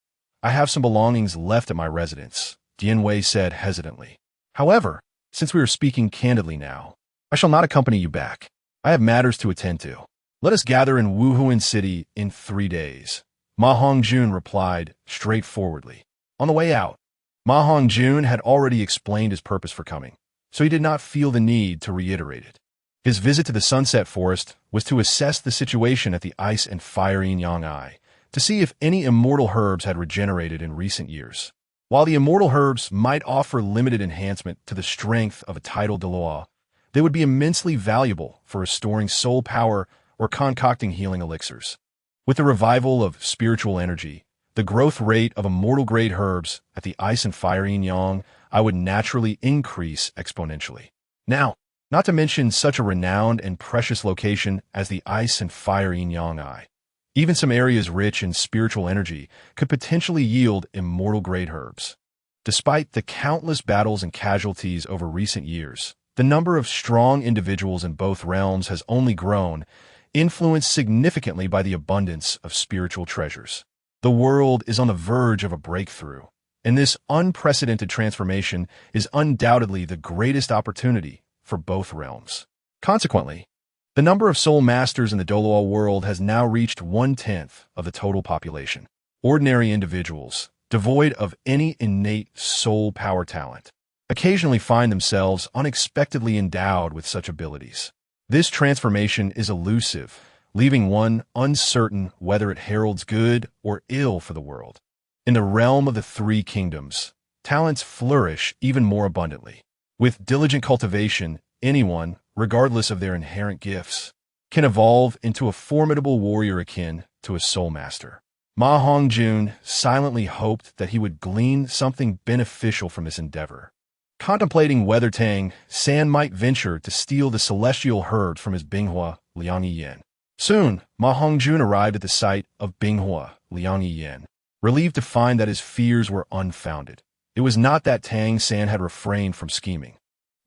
Speaker 1: I have some belongings left at my residence," Dian Wei said hesitantly. "However, since we are speaking candidly now, I shall not accompany you back. I have matters to attend to. Let us gather in Wuhuan City in 3 days." Ma Hongjun replied straightforwardly. On the way out, Ma Hongjun had already explained his purpose for coming, so he did not feel the need to reiterate it. His visit to the Sunset Forest was to assess the situation at the Ice and Fire Yin-Yang Eye, to see if any immortal herbs had regenerated in recent years. While the immortal herbs might offer limited enhancement to the strength of a tidal Douluo, they would be immensely valuable for restoring soul power or concocting healing elixirs. With the revival of spiritual energy, the growth rate of immortal-grade herbs at the Ice and Fire Yin-Yang Eye would naturally increase exponentially. Now, not to mention such a renowned and precious location as the Ice and Fire Yin-Yang Eye. Even some areas rich in spiritual energy could potentially yield immortal-grade herbs. Despite the countless battles and casualties over recent years, the number of strong individuals in both realms has only grown, influenced significantly by the abundance of spiritual treasures. The world is on the verge of a breakthrough, and this unprecedented transformation is undoubtedly the greatest opportunity for both realms. Consequently, the number of soul masters in the Douluo world has now reached 1/10 of the total population. Ordinary individuals, devoid of any innate soul power talent, occasionally find themselves unexpectedly endowed with such abilities. This transformation is elusive, leaving one uncertain whether it heralds good or ill for the world. In the realm of the three kingdoms, talents flourish even more abundantly. With diligent cultivation, anyone, regardless of their inherent gifts, can evolve into a formidable warrior akin to a soul master. Ma Hongjun silently hoped that he would glean something beneficial from this endeavor. Contemplating whether Tang San might venture to steal the celestial herbs from his Binghua Liang Yen. Soon, Ma Hongjun arrived at the site of Binghua Liang Yen, relieved to find that his fears were unfounded. It was not that Tang San had refrained from scheming,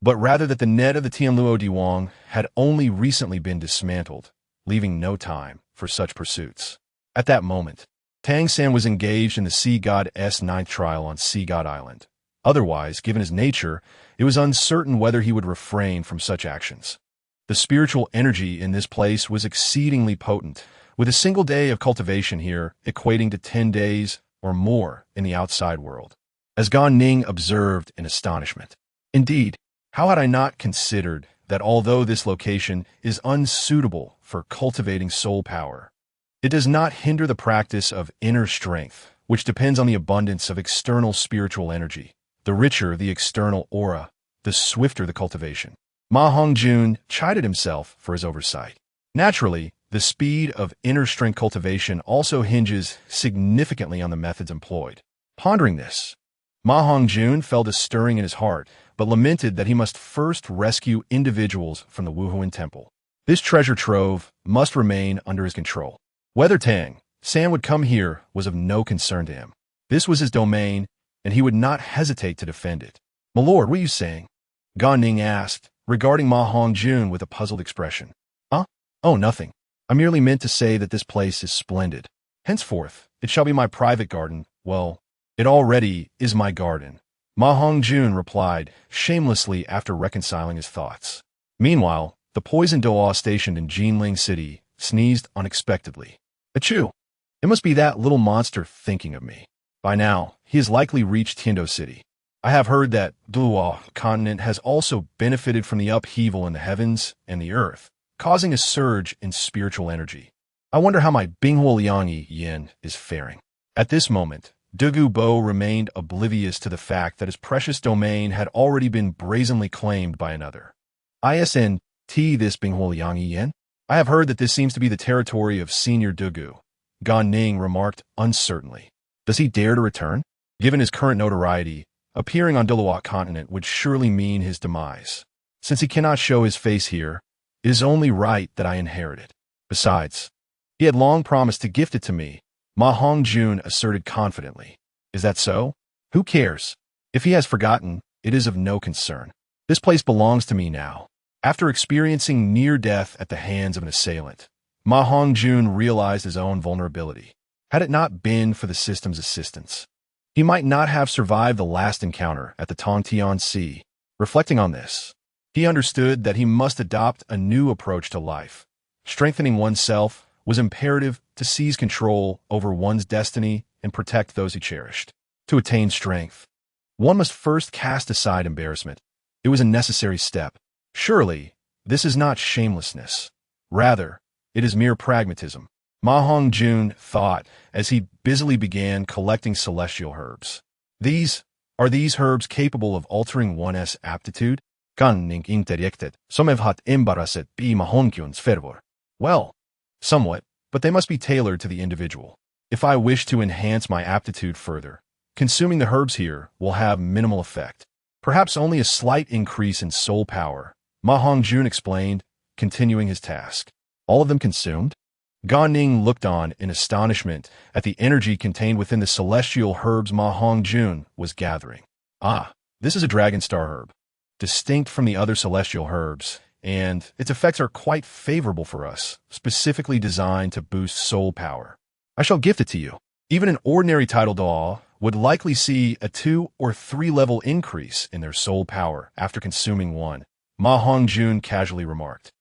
Speaker 1: but rather that the net of the Tianluo Diwang had only recently been dismantled, leaving no time for such pursuits. At that moment, Tang San was engaged in the Sea God's ninth trial on Sea God Island. Otherwise, given his nature, it was uncertain whether he would refrain from such actions. The spiritual energy in this place was exceedingly potent, with a single day of cultivation here equating to 10 days or more in the outside world. As Gan Ning observed in astonishment, "Indeed, how had I not considered that although this location is unsuitable for cultivating soul power, it does not hinder the practice of inner strength, which depends on the abundance of external spiritual energy. The richer the external aura, the swifter the cultivation." Ma Hongjun chided himself for his oversight. Naturally, the speed of inner strength cultivation also hinges significantly on the methods employed. Pondering this, Ma Hongjun felt a stirring in his heart, but lamented that he must first rescue individuals from the Wuhuan Temple. This treasure trove must remain under his control. Whether Tang San would come here was of no concern to him. This was his domain, and he would not hesitate to defend it. "My lord, what are you saying?" Gan Ning asked, regarding Ma Hongjun with a puzzled expression. "Huh? Oh, nothing. I merely meant to say that this place is splendid. Henceforth, it shall be my private garden. Well, it already is my garden," Ma Hongjun replied, shamelessly after reconciling his thoughts. Meanwhile, the poison Doa stationed in Jinling City sneezed unexpectedly. "Achoo! It must be that little monster thinking of me. By now, he has likely reached Tiando City. I have heard that Douluo continent has also benefited from the upheaval in the heavens and the earth, causing a surge in spiritual energy. I wonder how my Binghua Liang Yen is faring." At this moment, Dugu Bo remained oblivious to the fact that his precious domain had already been brazenly claimed by another. "Isnt this Binghua Liang Yen? I have heard that this seems to be the territory of Senior Dugu," Gan Ning remarked uncertainly. "Does he dare to return? Given his current notoriety, appearing on Douluo continent would surely mean his demise. Since he cannot show his face here, it is only right that I inherit it. Besides, he had long promised to gift it to me," Ma Hongjun asserted confidently. "Is that so? Who cares? If he has forgotten, it is of no concern. This place belongs to me now." After experiencing near death at the hands of an assailant, Ma Hongjun realized his own vulnerability. Had it not been for the system's assistance, he might not have survived the last encounter at the Tongtian Sea. Reflecting on this, he understood that he must adopt a new approach to life. Strengthening oneself was imperative to seize control over one's destiny and protect those he cherished. To attain strength, one must first cast aside embarrassment. It was a necessary step. Surely, this is not shamelessness. Rather, it is mere pragmatism. Ma Hongjun thought as he busily began collecting celestial herbs. Are these herbs capable of altering one's aptitude? Ganning interjected, som hat embarrasset bi Ma Hongjun's fervor. Well, somewhat, but they must be tailored to the individual. If I wish to enhance my aptitude further, consuming the herbs here will have minimal effect. Perhaps only a slight increase in soul power, Ma Hongjun explained, continuing his task. All of them consumed? Gan Ning looked on in astonishment at the energy contained within the celestial herbs Ma Hongjun was gathering. Ah, this is a dragon star herb, distinct from the other celestial herbs, and its effects are quite favorable for us, specifically designed to boost soul power. I shall gift it to you. Even an ordinary title Douluo would likely see a 2 or 3 level increase in their soul power after consuming one, Ma Hongjun casually remarked,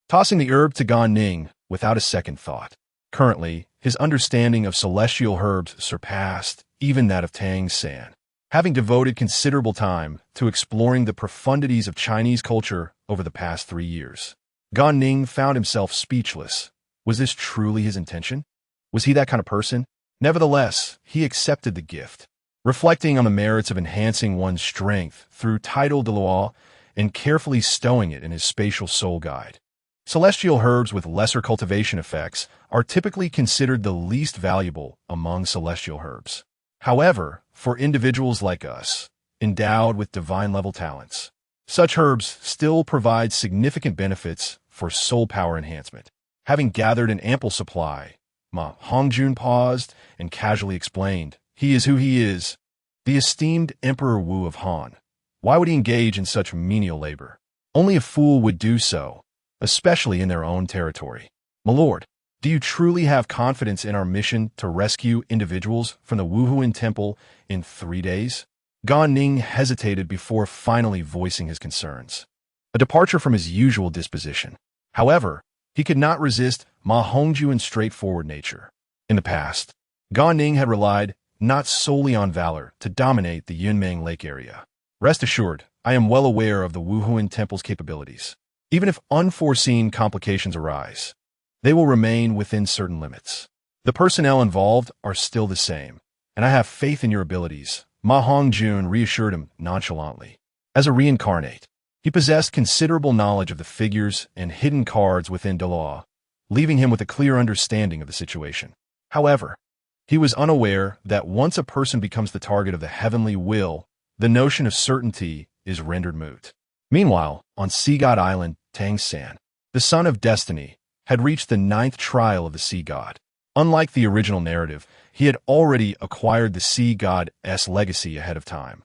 Speaker 1: tossing the herb to Gan Ning without a second thought. Currently, his understanding of celestial herbs surpassed even that of Tang San. Having devoted considerable time to exploring the profundities of Chinese culture over the past 3 years, Gan Ning found himself speechless. Was this truly his intention? Was he that kind of person? Nevertheless, he accepted the gift, reflecting on the merits of enhancing one's strength through title Douluo and carefully stowing it in his spatial soul guide. Celestial herbs with lesser cultivation effects are typically considered the least valuable among celestial herbs. However, for individuals like us, endowed with divine-level talents, such herbs still provide significant benefits for soul power enhancement. Having gathered an ample supply, Ma Hongjun paused and casually explained, he is who he is, the esteemed Emperor Wu of Han. Why would he engage in such menial labor? Only a fool would do so, especially in their own territory. My lord, do you truly have confidence in our mission to rescue individuals from the Wuhuan Temple in 3 days? Gan Ning hesitated before finally voicing his concerns, a departure from his usual disposition. However, he could not resist Ma Hongjun's straightforward nature. In the past, Gan Ning had relied not solely on valor to dominate the Yunmeng Lake area. Rest assured, I am well aware of the Wuhuan Temple's capabilities. Even if unforeseen complications arise, they will remain within certain limits. The personnel involved are still the same, and I have faith in your abilities, Ma Hongjun reassured him nonchalantly. As a reincarnate, he possessed considerable knowledge of the figures and hidden cards within Douluo, leaving him with a clear understanding of the situation. However, he was unaware that once a person becomes the target of the heavenly will, the notion of certainty is rendered moot. Meanwhile, on Sea God Island, Tang San, the son of destiny, had reached the 9th trial of the sea god. Unlike the original narrative, he had already acquired the sea god's legacy ahead of time,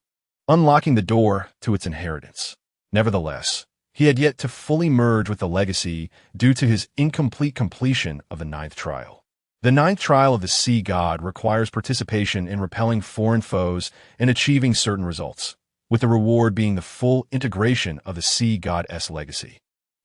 Speaker 1: unlocking the door to its inheritance. Nevertheless, he had yet to fully merge with the legacy due to his incomplete completion of the 9th trial. The 9th trial of the sea god requires participation in repelling foreign foes and achieving certain results, with the reward being the full integration of the sea god's legacy.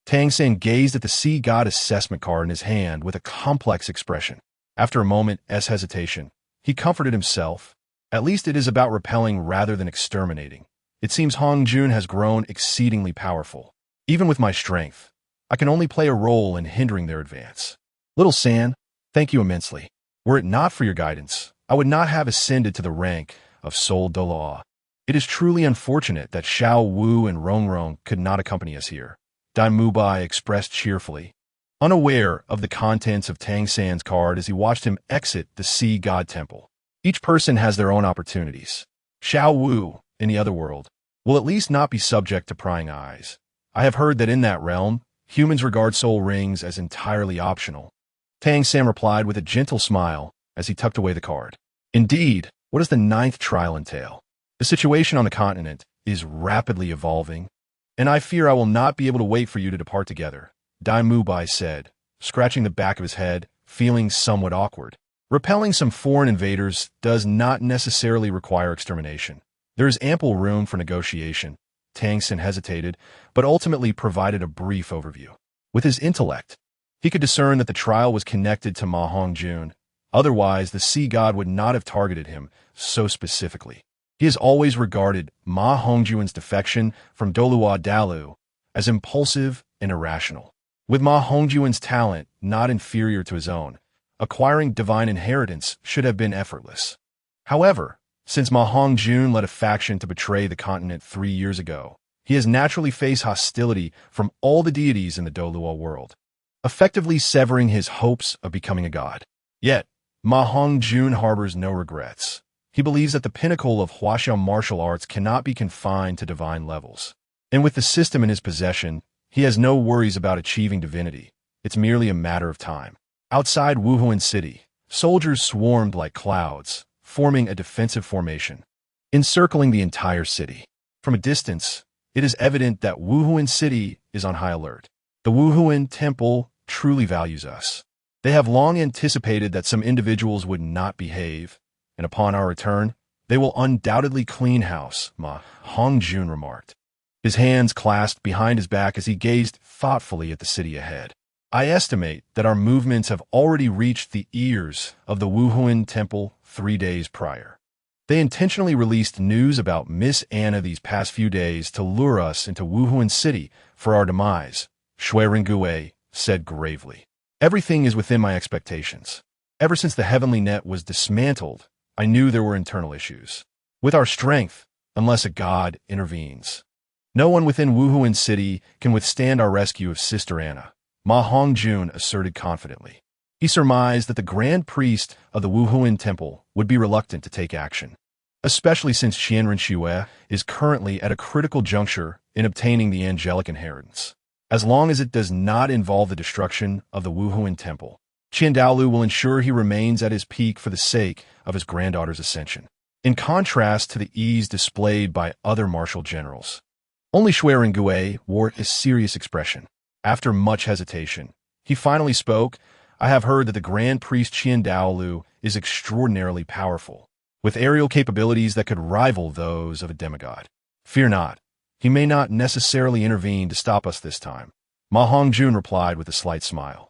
Speaker 1: Tang San gazed at the sea god assessment card in his hand with a complex expression. After a moment's hesitation, he comforted himself. At least it is about repelling rather than exterminating. It seems Hongjun has grown exceedingly powerful. Even with my strength, I can only play a role in hindering their advance. Little San, thank you immensely. Were it not for your guidance, I would not have ascended to the rank of Soul Douluo. It is truly unfortunate that Xiao Wu and Rongrong could not accompany us here, Dai Mubai expressed cheerfully, unaware of the contents of Tang San's card as he watched him exit the Sea God Temple. Each person has their own opportunities. Xiao Wu, in the other world, will at least not be subject to prying eyes. I have heard that in that realm, humans regard soul rings as entirely optional. Tang San replied with a gentle smile as he tucked away the card. Indeed, what does the 9th trial entail? The situation on the continent is rapidly evolving, and I fear I will not be able to wait for you to depart together, Dai Mubai said, scratching the back of his head, feeling somewhat awkward. Repelling some foreign invaders does not necessarily require extermination. There is ample room for negotiation. Tang San hesitated, but ultimately provided a brief overview. With his intellect, he could discern that the trial was connected to Ma Hongjun, Otherwise, the sea god would not have targeted him so specifically. He has always regarded Ma Hongjun's defection from Douluo as impulsive and irrational. With Ma Hongjun's talent not inferior to his own, acquiring divine inheritance should have been effortless. However, since Ma Hongjun led a faction to betray the continent 3 years ago, he has naturally faced hostility from all the deities in the Douluo world, effectively severing his hopes of becoming a god. Yet, Ma Hongjun harbors no regrets. He believes that the pinnacle of Huaxiao martial arts cannot be confined to divine levels. And with the system in his possession, he has no worries about achieving divinity. It's merely a matter of time. Outside Wuhuan City, soldiers swarmed like clouds, forming a defensive formation, encircling the entire city. From a distance, it is evident that Wuhuan City is on high alert. The Wuhuan Temple truly values us. They have long anticipated that some individuals would not behave, and upon our return, they will undoubtedly clean house, Ma Hongjun remarked, his hands clasped behind his back as he gazed thoughtfully at the city ahead. I estimate that our movements have already reached the ears of the Wuhuan Temple 3 days prior. They intentionally released news about Miss Anna these past few days to lure us into Wuhuan City for our demise, Shui Ringue said gravely. Everything is within my expectations. Ever since the heavenly net was dismantled, I knew there were internal issues. With our strength, unless a god intervenes, no one within Wuhuan City can withstand our rescue of Sister Anna, Ma Hongjun asserted confidently. He surmised that the grand priest of the Wuhuan Temple would be reluctant to take action, especially since Qianren Xue is currently at a critical juncture in obtaining the angelic inheritance. As long as it does not involve the destruction of the Wuhuan Temple, Douluo will ensure he remains at his peak for the sake of his granddaughter's ascension. In contrast to the ease displayed by other martial generals, only Shui Ringue wore a serious expression. After much hesitation, he finally spoke. I have heard that the Grand Priest Douluo is extraordinarily powerful, with aerial capabilities that could rival those of a demigod. Fear not. He may not necessarily intervene to stop us this time, Ma Hongjun replied with a slight smile.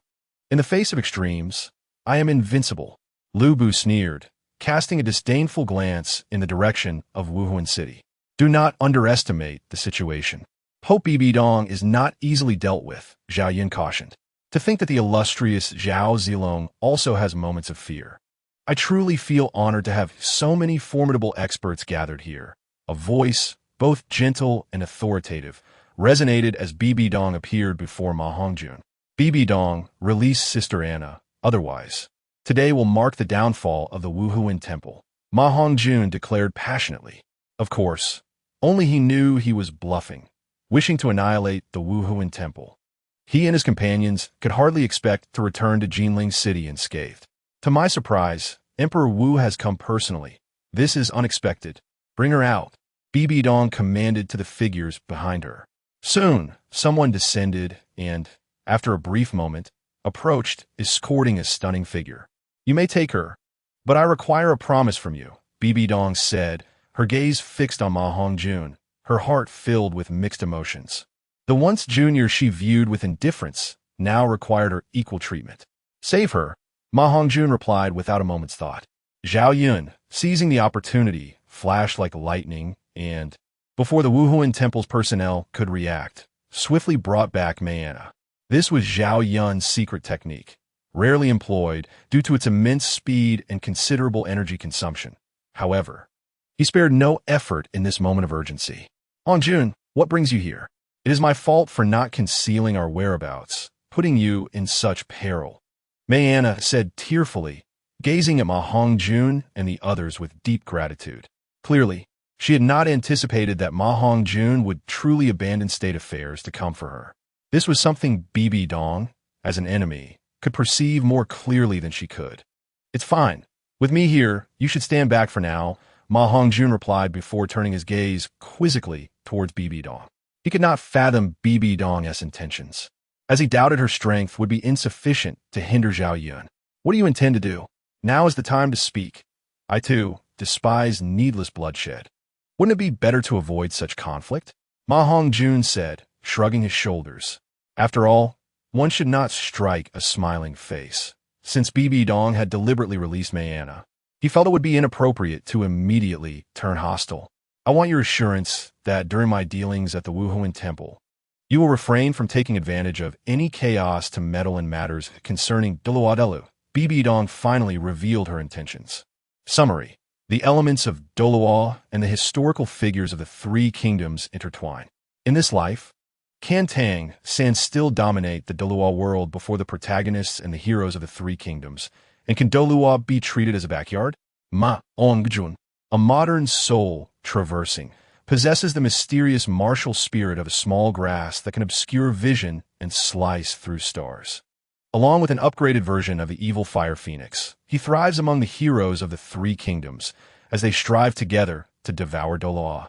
Speaker 1: In the face of extremes, I am invincible, Lu Bu sneered, casting a disdainful glance in the direction of Wuhuan City. Do not underestimate the situation. Pope Bibidong is not easily dealt with, Zhao Yin cautioned. To think that the illustrious Zhao Zilong also has moments of fear. I truly feel honored to have so many formidable experts gathered here. A voice, both gentle and authoritative, resonated as Bibidong appeared before Ma Hongjun. Bibidong, release Sister Anna, otherwise. Today will mark the downfall of the Wuhuan Temple, Ma Hongjun declared passionately. Of course, only he knew he was bluffing, wishing to annihilate the Wuhuan Temple. He and his companions could hardly expect to return to Jinling City unscathed. To my surprise, Emperor Wu has come personally. This is unexpected. Bring her out, Bibidong commanded to the figures behind her. Soon, someone descended and, after a brief moment, approached, escorting a stunning figure. You may take her, but I require a promise from you, Bibidong said, her gaze fixed on Ma Hongjun, her heart filled with mixed emotions. The once junior she viewed with indifference now required her equal treatment. Save her, Ma Hongjun replied without a moment's thought. Zhao Yun, seizing the opportunity, flashed like lightning and, before the Wuhuan Temple's personnel could react, swiftly brought back Mayana. This was Zhao Yun's secret technique, rarely employed due to its immense speed and considerable energy consumption. However, he spared no effort in this moment of urgency. Hongjun, what brings you here? It is my fault for not concealing our whereabouts, putting you in such peril, Mayana said tearfully, gazing at Ma Hongjun and the others with deep gratitude. Clearly, she had not anticipated that Ma Hongjun would truly abandon state affairs to come for her. This was something Bibidong, as an enemy, could perceive more clearly than she could. It's fine. With me here, you should stand back for now, Ma Hongjun replied before turning his gaze quizzically towards Bibidong. He could not fathom Bibidong's intentions, as he doubted her strength would be insufficient to hinder Zhao Yun. What do you intend to do? Now is the time to speak. I, too, despise needless bloodshed. Wouldn't it be better to avoid such conflict? Ma Hongjun said, shrugging his shoulders. After all, one should not strike a smiling face. since BB Dong had deliberately released Mayana. He felt it would be inappropriate to immediately turn hostile. I want your assurance that during my dealings at the Wuhuan Temple, you will refrain from taking advantage of any chaos to meddle in matters concerning Douluo. BB Dong finally revealed her intentions. Summary. The elements of Douluo and the historical figures of the three kingdoms intertwine. In this life, can Tang San still dominate the Douluo world before the protagonists and the heroes of the three kingdoms? And can Douluo be treated as a backyard? Hongjun, a modern soul traversing, possesses the mysterious martial spirit of a small grass that can obscure vision and slice through stars. Along with an upgraded version of the evil fire phoenix, he thrives among the heroes of the three kingdoms as they strive together to devour Douluo.